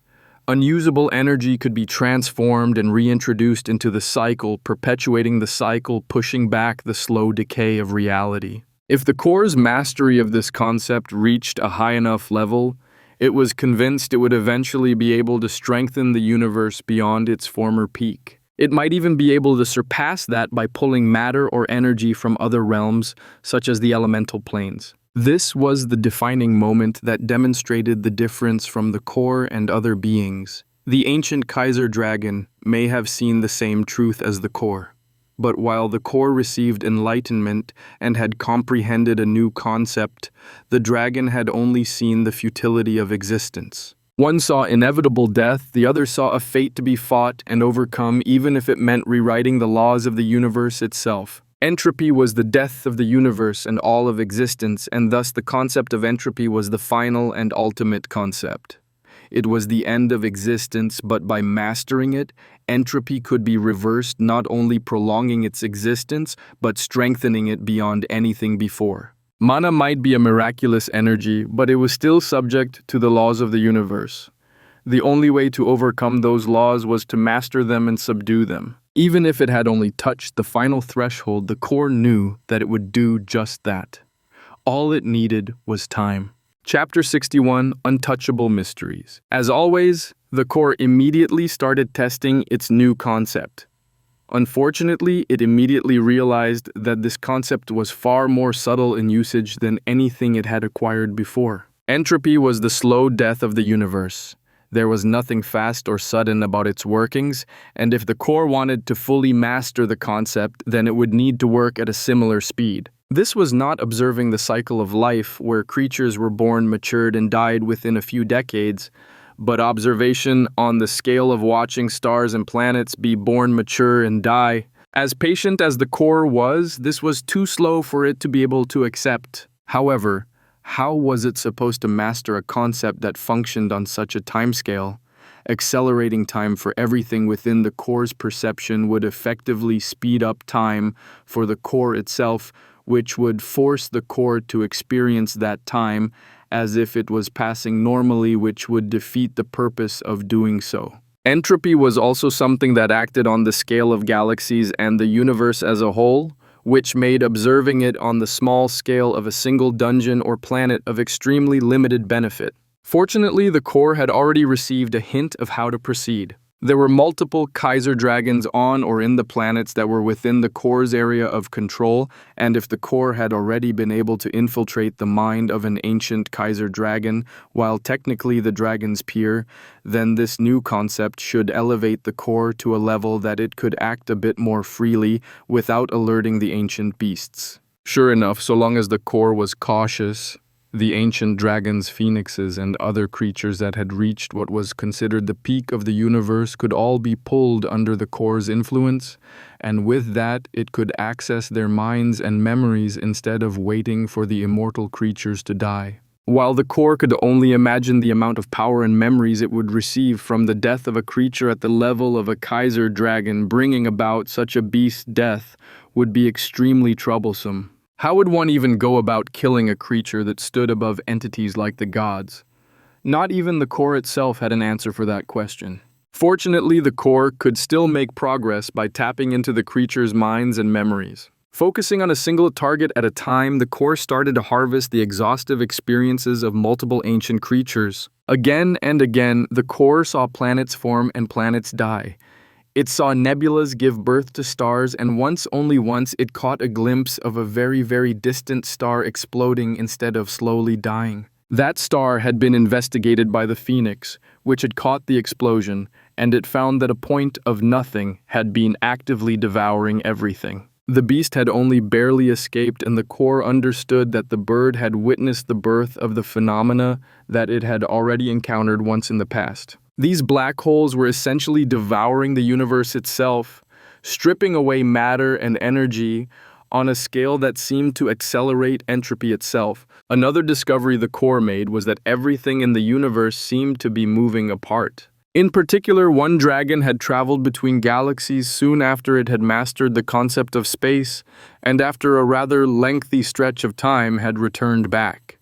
Unusable energy could be transformed and reintroduced into the cycle, perpetuating the cycle, pushing back the slow decay of reality. If the core's mastery of this concept reached a high enough level, it was convinced it would eventually be able to strengthen the universe beyond its former peak. It might even be able to surpass that by pulling matter or energy from other realms, such as the elemental planes. This was the defining moment that demonstrated the difference from the core and other beings. The ancient Kaiser dragon may have seen the same truth as the core, but while the core received enlightenment and had comprehended a new concept, the dragon had only seen the futility of existence. One saw inevitable death, the other saw a fate to be fought and overcome, even if it meant rewriting the laws of the universe itself. Entropy was the death of the universe and all of existence, and thus the concept of entropy was the final and ultimate concept. It was the end of existence, but by mastering it, entropy could be reversed, not only prolonging its existence, but strengthening it beyond anything before. Mana might be a miraculous energy, but it was still subject to the laws of the universe. The only way to overcome those laws was to master them and subdue them. Even if it had only touched the final threshold, the core knew that it would do just that. All it needed was time. Chapter 61, Untouchable Mysteries. As always, the core immediately started testing its new concept. Unfortunately, it immediately realized that this concept was far more subtle in usage than anything it had acquired before. Entropy was the slow death of the universe. There was nothing fast or sudden about its workings, and if the core wanted to fully master the concept, then it would need to work at a similar speed. This was not observing the cycle of life, where creatures were born, matured, and died within a few decades, but observation on the scale of watching stars and planets be born, mature, and die. As patient as the core was, this was too slow for it to be able to accept. However, how was it supposed to master a concept that functioned on such a timescale? Accelerating time for everything within the core's perception would effectively speed up time for the core itself, which would force the core to experience that time as if it was passing normally, which would defeat the purpose of doing so. Entropy was also something that acted on the scale of galaxies and the universe as a whole, which made observing it on the small scale of a single dungeon or planet of extremely limited benefit. Fortunately, the core had already received a hint of how to proceed. There were multiple Kaiser dragons on or in the planets that were within the core's area of control, and if the core had already been able to infiltrate the mind of an ancient Kaiser dragon, while technically the dragon's peer, then this new concept should elevate the core to a level that it could act a bit more freely without alerting the ancient beasts. Sure enough, so long as the core was cautious, the ancient dragons, phoenixes, and other creatures that had reached what was considered the peak of the universe could all be pulled under the core's influence, and with that it could access their minds and memories instead of waiting for the immortal creatures to die. While the core could only imagine the amount of power and memories it would receive from the death of a creature at the level of a Kaiser dragon, bringing about such a beast's death would be extremely troublesome. How would one even go about killing a creature that stood above entities like the gods? Not even the core itself had an answer for that question. Fortunately, the core could still make progress by tapping into the creature's minds and memories. Focusing on a single target at a time, the core started to harvest the exhaustive experiences of multiple ancient creatures. Again and again, the core saw planets form and planets die. It saw nebulas give birth to stars, and only once, it caught a glimpse of a very, very distant star exploding instead of slowly dying. That star had been investigated by the Phoenix, which had caught the explosion, and it found that a point of nothing had been actively devouring everything. The beast had only barely escaped, and the core understood that the bird had witnessed the birth of the phenomena that it had already encountered once in the past. These black holes were essentially devouring the universe itself, stripping away matter and energy on a scale that seemed to accelerate entropy itself. Another discovery the core made was that everything in the universe seemed to be moving apart. In particular, one dragon had traveled between galaxies soon after it had mastered the concept of space, and after a rather lengthy stretch of time had returned back.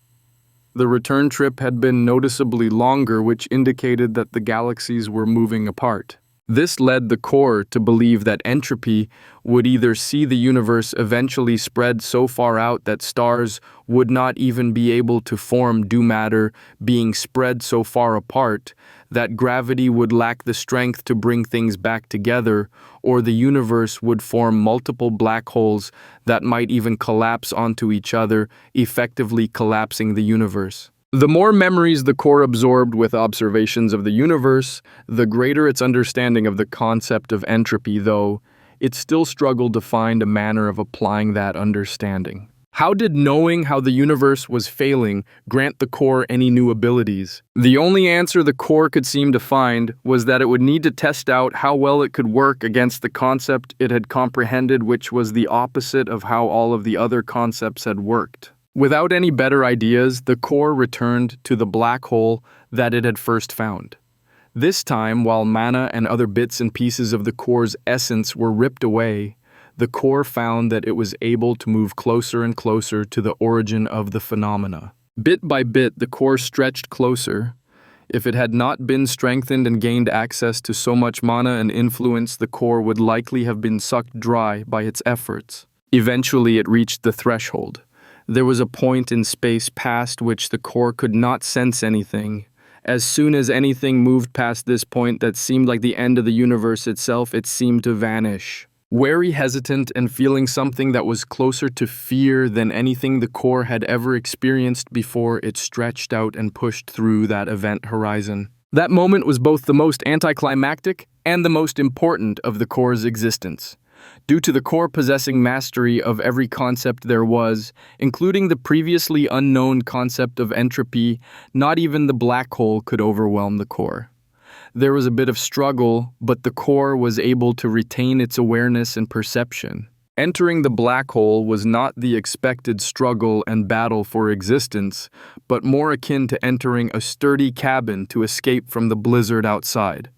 The return trip had been noticeably longer, which indicated that the galaxies were moving apart. This led the core to believe that entropy would either see the universe eventually spread so far out that stars would not even be able to form due matter being spread so far apart that gravity would lack the strength to bring things back together, or the universe would form multiple black holes that might even collapse onto each other, effectively collapsing the universe. The more memories the core absorbed with observations of the universe, the greater its understanding of the concept of entropy, though it still struggled to find a manner of applying that understanding. How did knowing how the universe was failing grant the core any new abilities? The only answer the core could seem to find was that it would need to test out how well it could work against the concept it had comprehended, which was the opposite of how all of the other concepts had worked. Without any better ideas, the core returned to the black hole that it had first found. This time, while mana and other bits and pieces of the core's essence were ripped away, the core found that it was able to move closer and closer to the origin of the phenomena. Bit by bit, the core stretched closer. If it had not been strengthened and gained access to so much mana and influence, the core would likely have been sucked dry by its efforts. Eventually, it reached the threshold. There was a point in space past which the core could not sense anything. As soon as anything moved past this point that seemed like the end of the universe itself, it seemed to vanish. Wary, hesitant, and feeling something that was closer to fear than anything the core had ever experienced before it stretched out and pushed through that event horizon. That moment was both the most anticlimactic and the most important of the core's existence. Due to the core possessing mastery of every concept there was, including the previously unknown concept of entropy, not even the black hole could overwhelm the core. There was a bit of struggle, but the core was able to retain its awareness and perception. Entering the black hole was not the expected struggle and battle for existence, but more akin to entering a sturdy cabin to escape from the blizzard outside.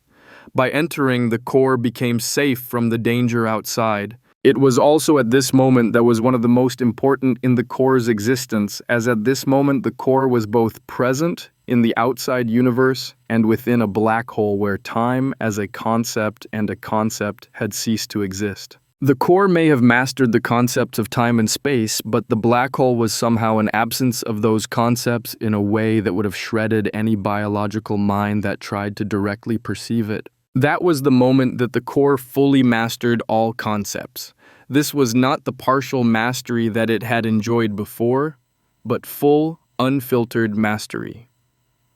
By entering, the core became safe from the danger outside. It was also at this moment that was one of the most important in the core's existence, as at this moment the core was both present in the outside universe and within a black hole where time as a concept and a concept had ceased to exist. The core may have mastered the concepts of time and space, but the black hole was somehow an absence of those concepts in a way that would have shredded any biological mind that tried to directly perceive it. That was the moment that the core fully mastered all concepts. This was not the partial mastery that it had enjoyed before, but full, unfiltered mastery.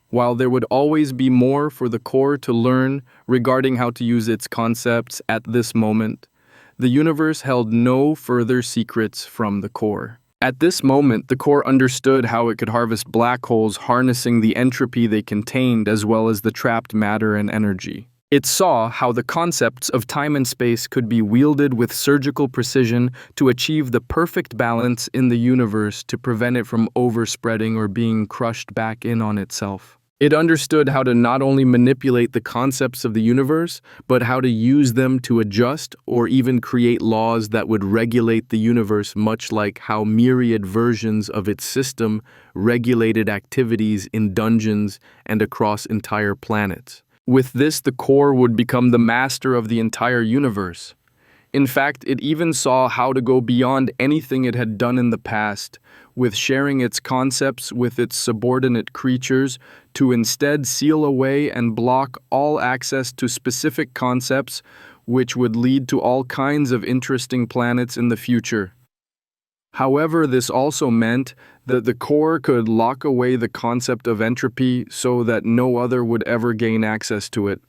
While there would always be more for the core to learn regarding how to use its concepts at this moment, the universe held no further secrets from the core. At this moment, the core understood how it could harvest black holes, harnessing the entropy they contained as well as the trapped matter and energy. It saw how the concepts of time and space could be wielded with surgical precision to achieve the perfect balance in the universe to prevent it from overspreading or being crushed back in on itself. It understood how to not only manipulate the concepts of the universe, but how to use them to adjust or even create laws that would regulate the universe, much like how myriad versions of its system regulated activities in dungeons and across entire planets. With this, the core would become the master of the entire universe. In fact, it even saw how to go beyond anything it had done in the past, with sharing its concepts with its subordinate creatures to instead seal away and block all access to specific concepts, which would lead to all kinds of interesting planets in the future. However, this also meant that the core could lock away the concept of entropy so that no other would ever gain access to it.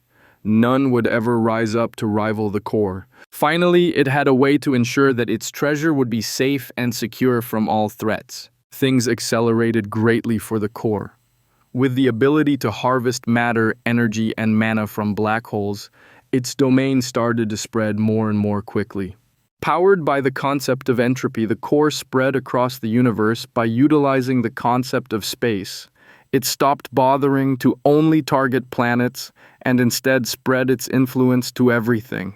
None would ever rise up to rival the core. Finally, it had a way to ensure that its treasure would be safe and secure from all threats. Things accelerated greatly for the core. With the ability to harvest matter, energy, and mana from black holes, its domain started to spread more and more quickly. Powered by the concept of entropy, the core spread across the universe by utilizing the concept of space. It stopped bothering to only target planets and instead spread its influence to everything.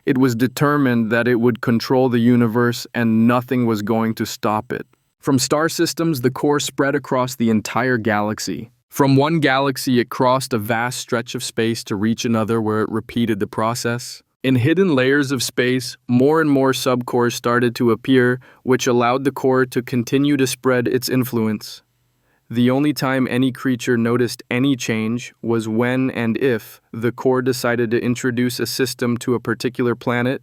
It was determined that it would control the universe and nothing was going to stop it. From star systems, the core spread across the entire galaxy. From one galaxy, it crossed a vast stretch of space to reach another where it repeated the process. In hidden layers of space, more and more subcores started to appear, which allowed the core to continue to spread its influence. The only time any creature noticed any change was when and if the core decided to introduce a system to a particular planet,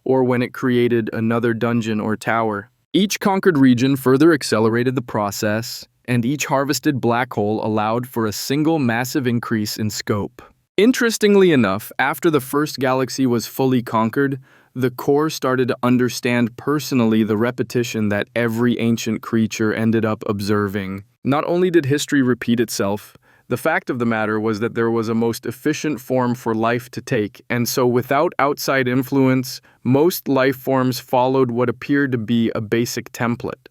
or when it created another dungeon or tower. Each conquered region further accelerated the process, and each harvested black hole allowed for a single massive increase in scope. Interestingly enough, after the first galaxy was fully conquered, the core started to understand personally the repetition that every ancient creature ended up observing. Not only did history repeat itself, the fact of the matter was that there was a most efficient form for life to take, and so without outside influence, most life forms followed what appeared to be a basic template.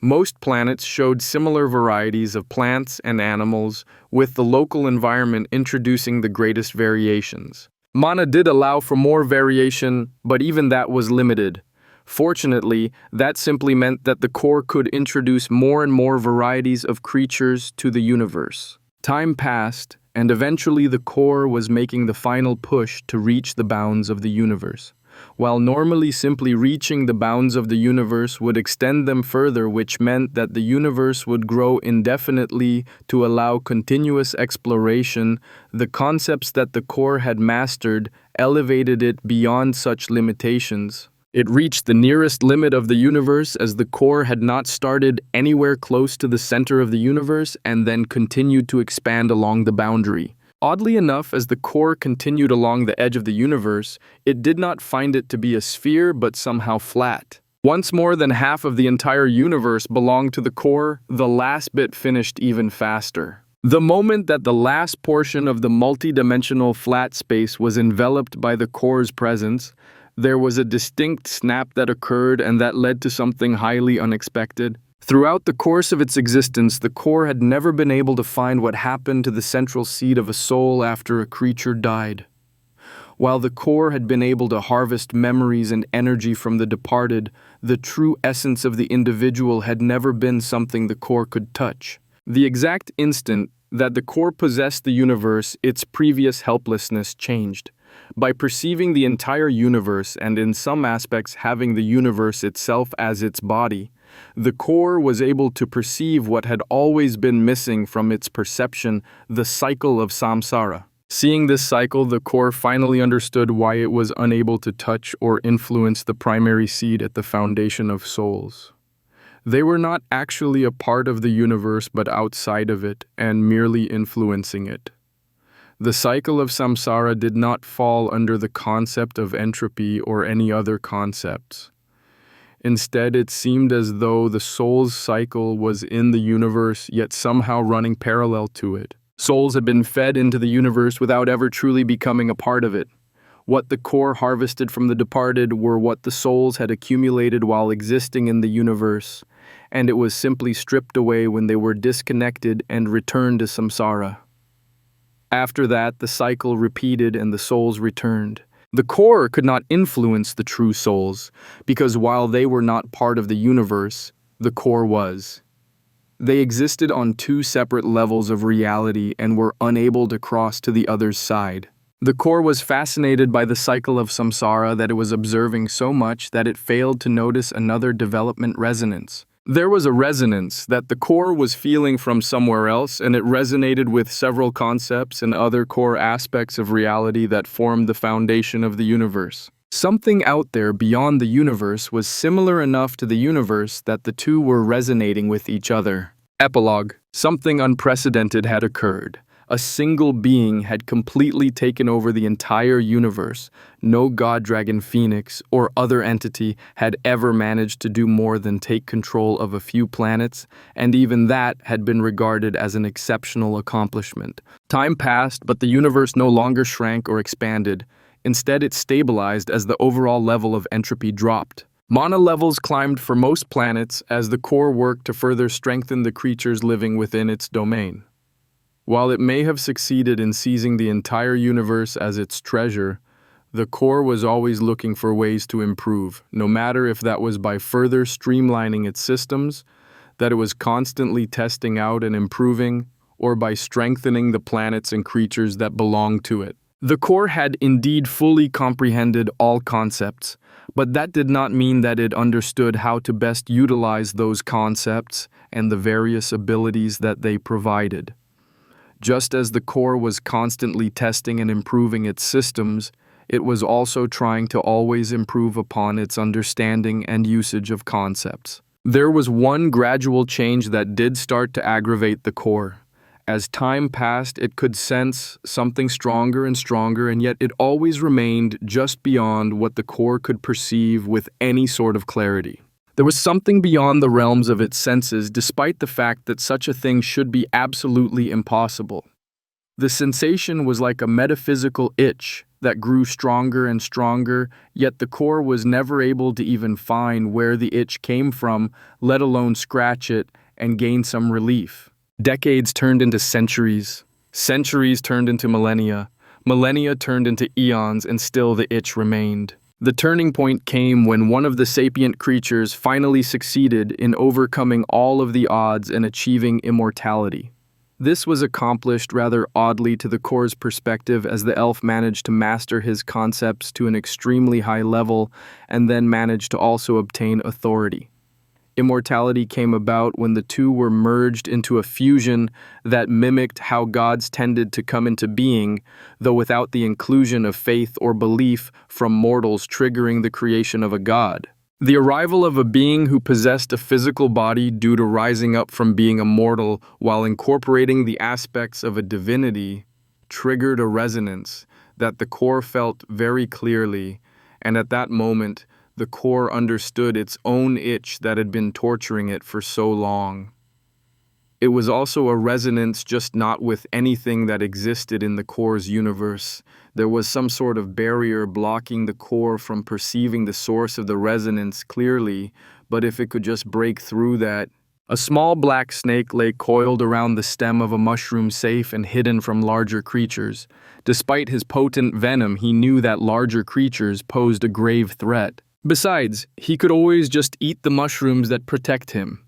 Most planets showed similar varieties of plants and animals, with the local environment introducing the greatest variations. Mana did allow for more variation, but even that was limited. Fortunately, that simply meant that the core could introduce more and more varieties of creatures to the universe. Time passed, and eventually the core was making the final push to reach the bounds of the universe. While normally simply reaching the bounds of the universe would extend them further, which meant that the universe would grow indefinitely to allow continuous exploration, the concepts that the core had mastered elevated it beyond such limitations. It reached the nearest limit of the universe as the core had not started anywhere close to the center of the universe and then continued to expand along the boundary. Oddly enough, as the core continued along the edge of the universe, it did not find it to be a sphere but somehow flat. Once more than half of the entire universe belonged to the core, the last bit finished even faster. The moment that the last portion of the multidimensional flat space was enveloped by the core's presence, there was a distinct snap that occurred and that led to something highly unexpected. Throughout the course of its existence, the core had never been able to find what happened to the central seed of a soul after a creature died. While the core had been able to harvest memories and energy from the departed, the true essence of the individual had never been something the core could touch. The exact instant that the core possessed the universe, its previous helplessness changed. By perceiving the entire universe and in some aspects having the universe itself as its body, the core was able to perceive what had always been missing from its perception, the cycle of samsara. Seeing this cycle, the core finally understood why it was unable to touch or influence the primary seed at the foundation of souls. They were not actually a part of the universe but outside of it and merely influencing it. The cycle of samsara did not fall under the concept of entropy or any other concepts. Instead, it seemed as though the soul's cycle was in the universe yet somehow running parallel to it. Souls had been fed into the universe without ever truly becoming a part of it. What the core harvested from the departed were what the souls had accumulated while existing in the universe, and it was simply stripped away when they were disconnected and returned to samsara. After that, the cycle repeated and the souls returned. The core could not influence the true souls, because while they were not part of the universe, the core was. They existed on two separate levels of reality and were unable to cross to the other side. The core was fascinated by the cycle of samsara that it was observing so much that it failed to notice another development resonance. There was a resonance that the core was feeling from somewhere else, and it resonated with several concepts and other core aspects of reality that formed the foundation of the universe. Something out there beyond the universe was similar enough to the universe that the two were resonating with each other. Epilogue. Something unprecedented had occurred. A single being had completely taken over the entire universe. No god dragon phoenix or other entity had ever managed to do more than take control of a few planets, and even that had been regarded as an exceptional accomplishment. Time passed, but the universe no longer shrank or expanded. Instead, it stabilized as the overall level of entropy dropped. Mana levels climbed for most planets as the core worked to further strengthen the creatures living within its domain. While it may have succeeded in seizing the entire universe as its treasure, the core was always looking for ways to improve, no matter if that was by further streamlining its systems, that it was constantly testing out and improving, or by strengthening the planets and creatures that belonged to it. The core had indeed fully comprehended all concepts, but that did not mean that it understood how to best utilize those concepts and the various abilities that they provided. Just as the core was constantly testing and improving its systems, it was also trying to always improve upon its understanding and usage of concepts. There was one gradual change that did start to aggravate the core. As time passed, it could sense something stronger and stronger, and yet it always remained just beyond what the core could perceive with any sort of clarity. There was something beyond the realms of its senses, despite the fact that such a thing should be absolutely impossible. The sensation was like a metaphysical itch that grew stronger and stronger, yet the core was never able to even find where the itch came from, let alone scratch it and gain some relief. Decades turned into centuries. Centuries turned into millennia. Millennia turned into eons, and still the itch remained. The turning point came when one of the sapient creatures finally succeeded in overcoming all of the odds and achieving immortality. This was accomplished rather oddly to the core's perspective, as the elf managed to master his concepts to an extremely high level and then managed to also obtain authority. Immortality came about when the two were merged into a fusion that mimicked how gods tended to come into being, though without the inclusion of faith or belief from mortals triggering the creation of a god. The arrival of a being who possessed a physical body due to rising up from being a mortal while incorporating the aspects of a divinity triggered a resonance that the core felt very clearly, and at that moment, the core understood its own itch that had been torturing it for so long. It was also a resonance just not with anything that existed in the core's universe. There was some sort of barrier blocking the core from perceiving the source of the resonance clearly, but if it could just break through that. A small black snake lay coiled around the stem of a mushroom, safe and hidden from larger creatures. Despite his potent venom, he knew that larger creatures posed a grave threat. Besides, he could always just eat the mushrooms that protect him.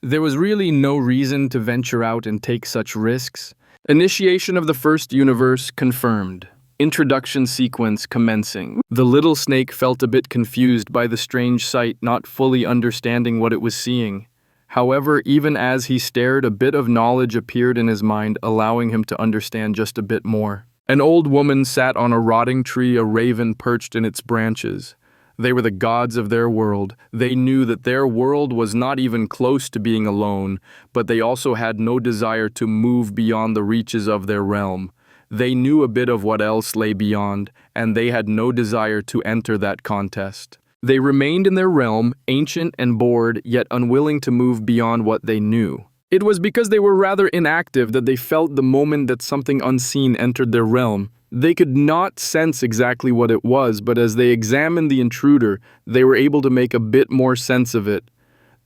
There was really no reason to venture out and take such risks. Initiation of the first universe confirmed. Introduction sequence commencing. The little snake felt a bit confused by the strange sight, not fully understanding what it was seeing. However, even as he stared, a bit of knowledge appeared in his mind, allowing him to understand just a bit more. An old woman sat on a rotting tree, a raven perched in its branches. They were the gods of their world. They knew that their world was not even close to being alone, but they also had no desire to move beyond the reaches of their realm. They knew a bit of what else lay beyond, and they had no desire to enter that contest. They remained in their realm, ancient and bored, yet unwilling to move beyond what they knew. It was because they were rather inactive that they felt the moment that something unseen entered their realm. They could not sense exactly what it was, but as they examined the intruder, they were able to make a bit more sense of it.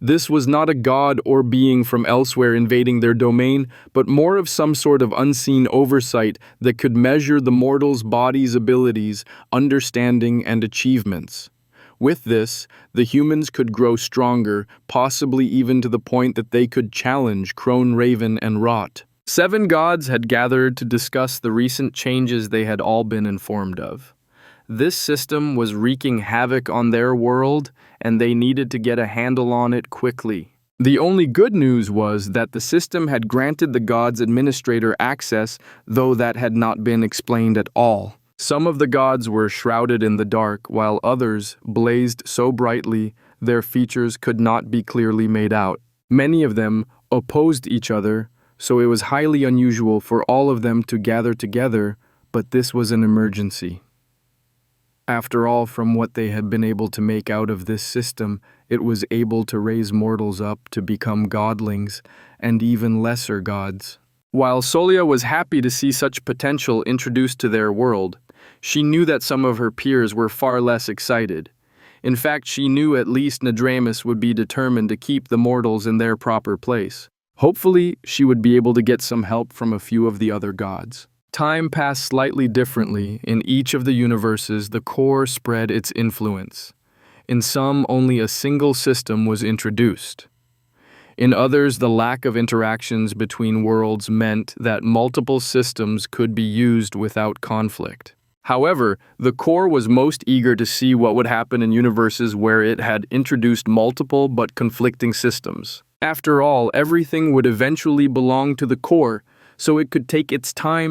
This was not a god or being from elsewhere invading their domain, but more of some sort of unseen oversight that could measure the mortal's body's abilities, understanding, and achievements. With this, the humans could grow stronger, possibly even to the point that they could challenge Crone Raven and Rot. 7 gods had gathered to discuss the recent changes they had all been informed of. This system was wreaking havoc on their world, and they needed to get a handle on it quickly. The only good news was that the system had granted the gods' administrator access, though that had not been explained at all. Some of the gods were shrouded in the dark, while others blazed so brightly their features could not be clearly made out. Many of them opposed each other, so it was highly unusual for all of them to gather together, but this was an emergency. After all, from what they had been able to make out of this system, it was able to raise mortals up to become godlings and even lesser gods. While Solia was happy to see such potential introduced to their world, she knew that some of her peers were far less excited. In fact, she knew at least Nadramus would be determined to keep the mortals in their proper place. Hopefully, she would be able to get some help from a few of the other gods. Time passed slightly differently. In each of the universes, the core spread its influence. In some, only a single system was introduced. In others, the lack of interactions between worlds meant that multiple systems could be used without conflict. However, the core was most eager to see what would happen in universes where it had introduced multiple but conflicting systems. After all, everything would eventually belong to the core, so it could take its time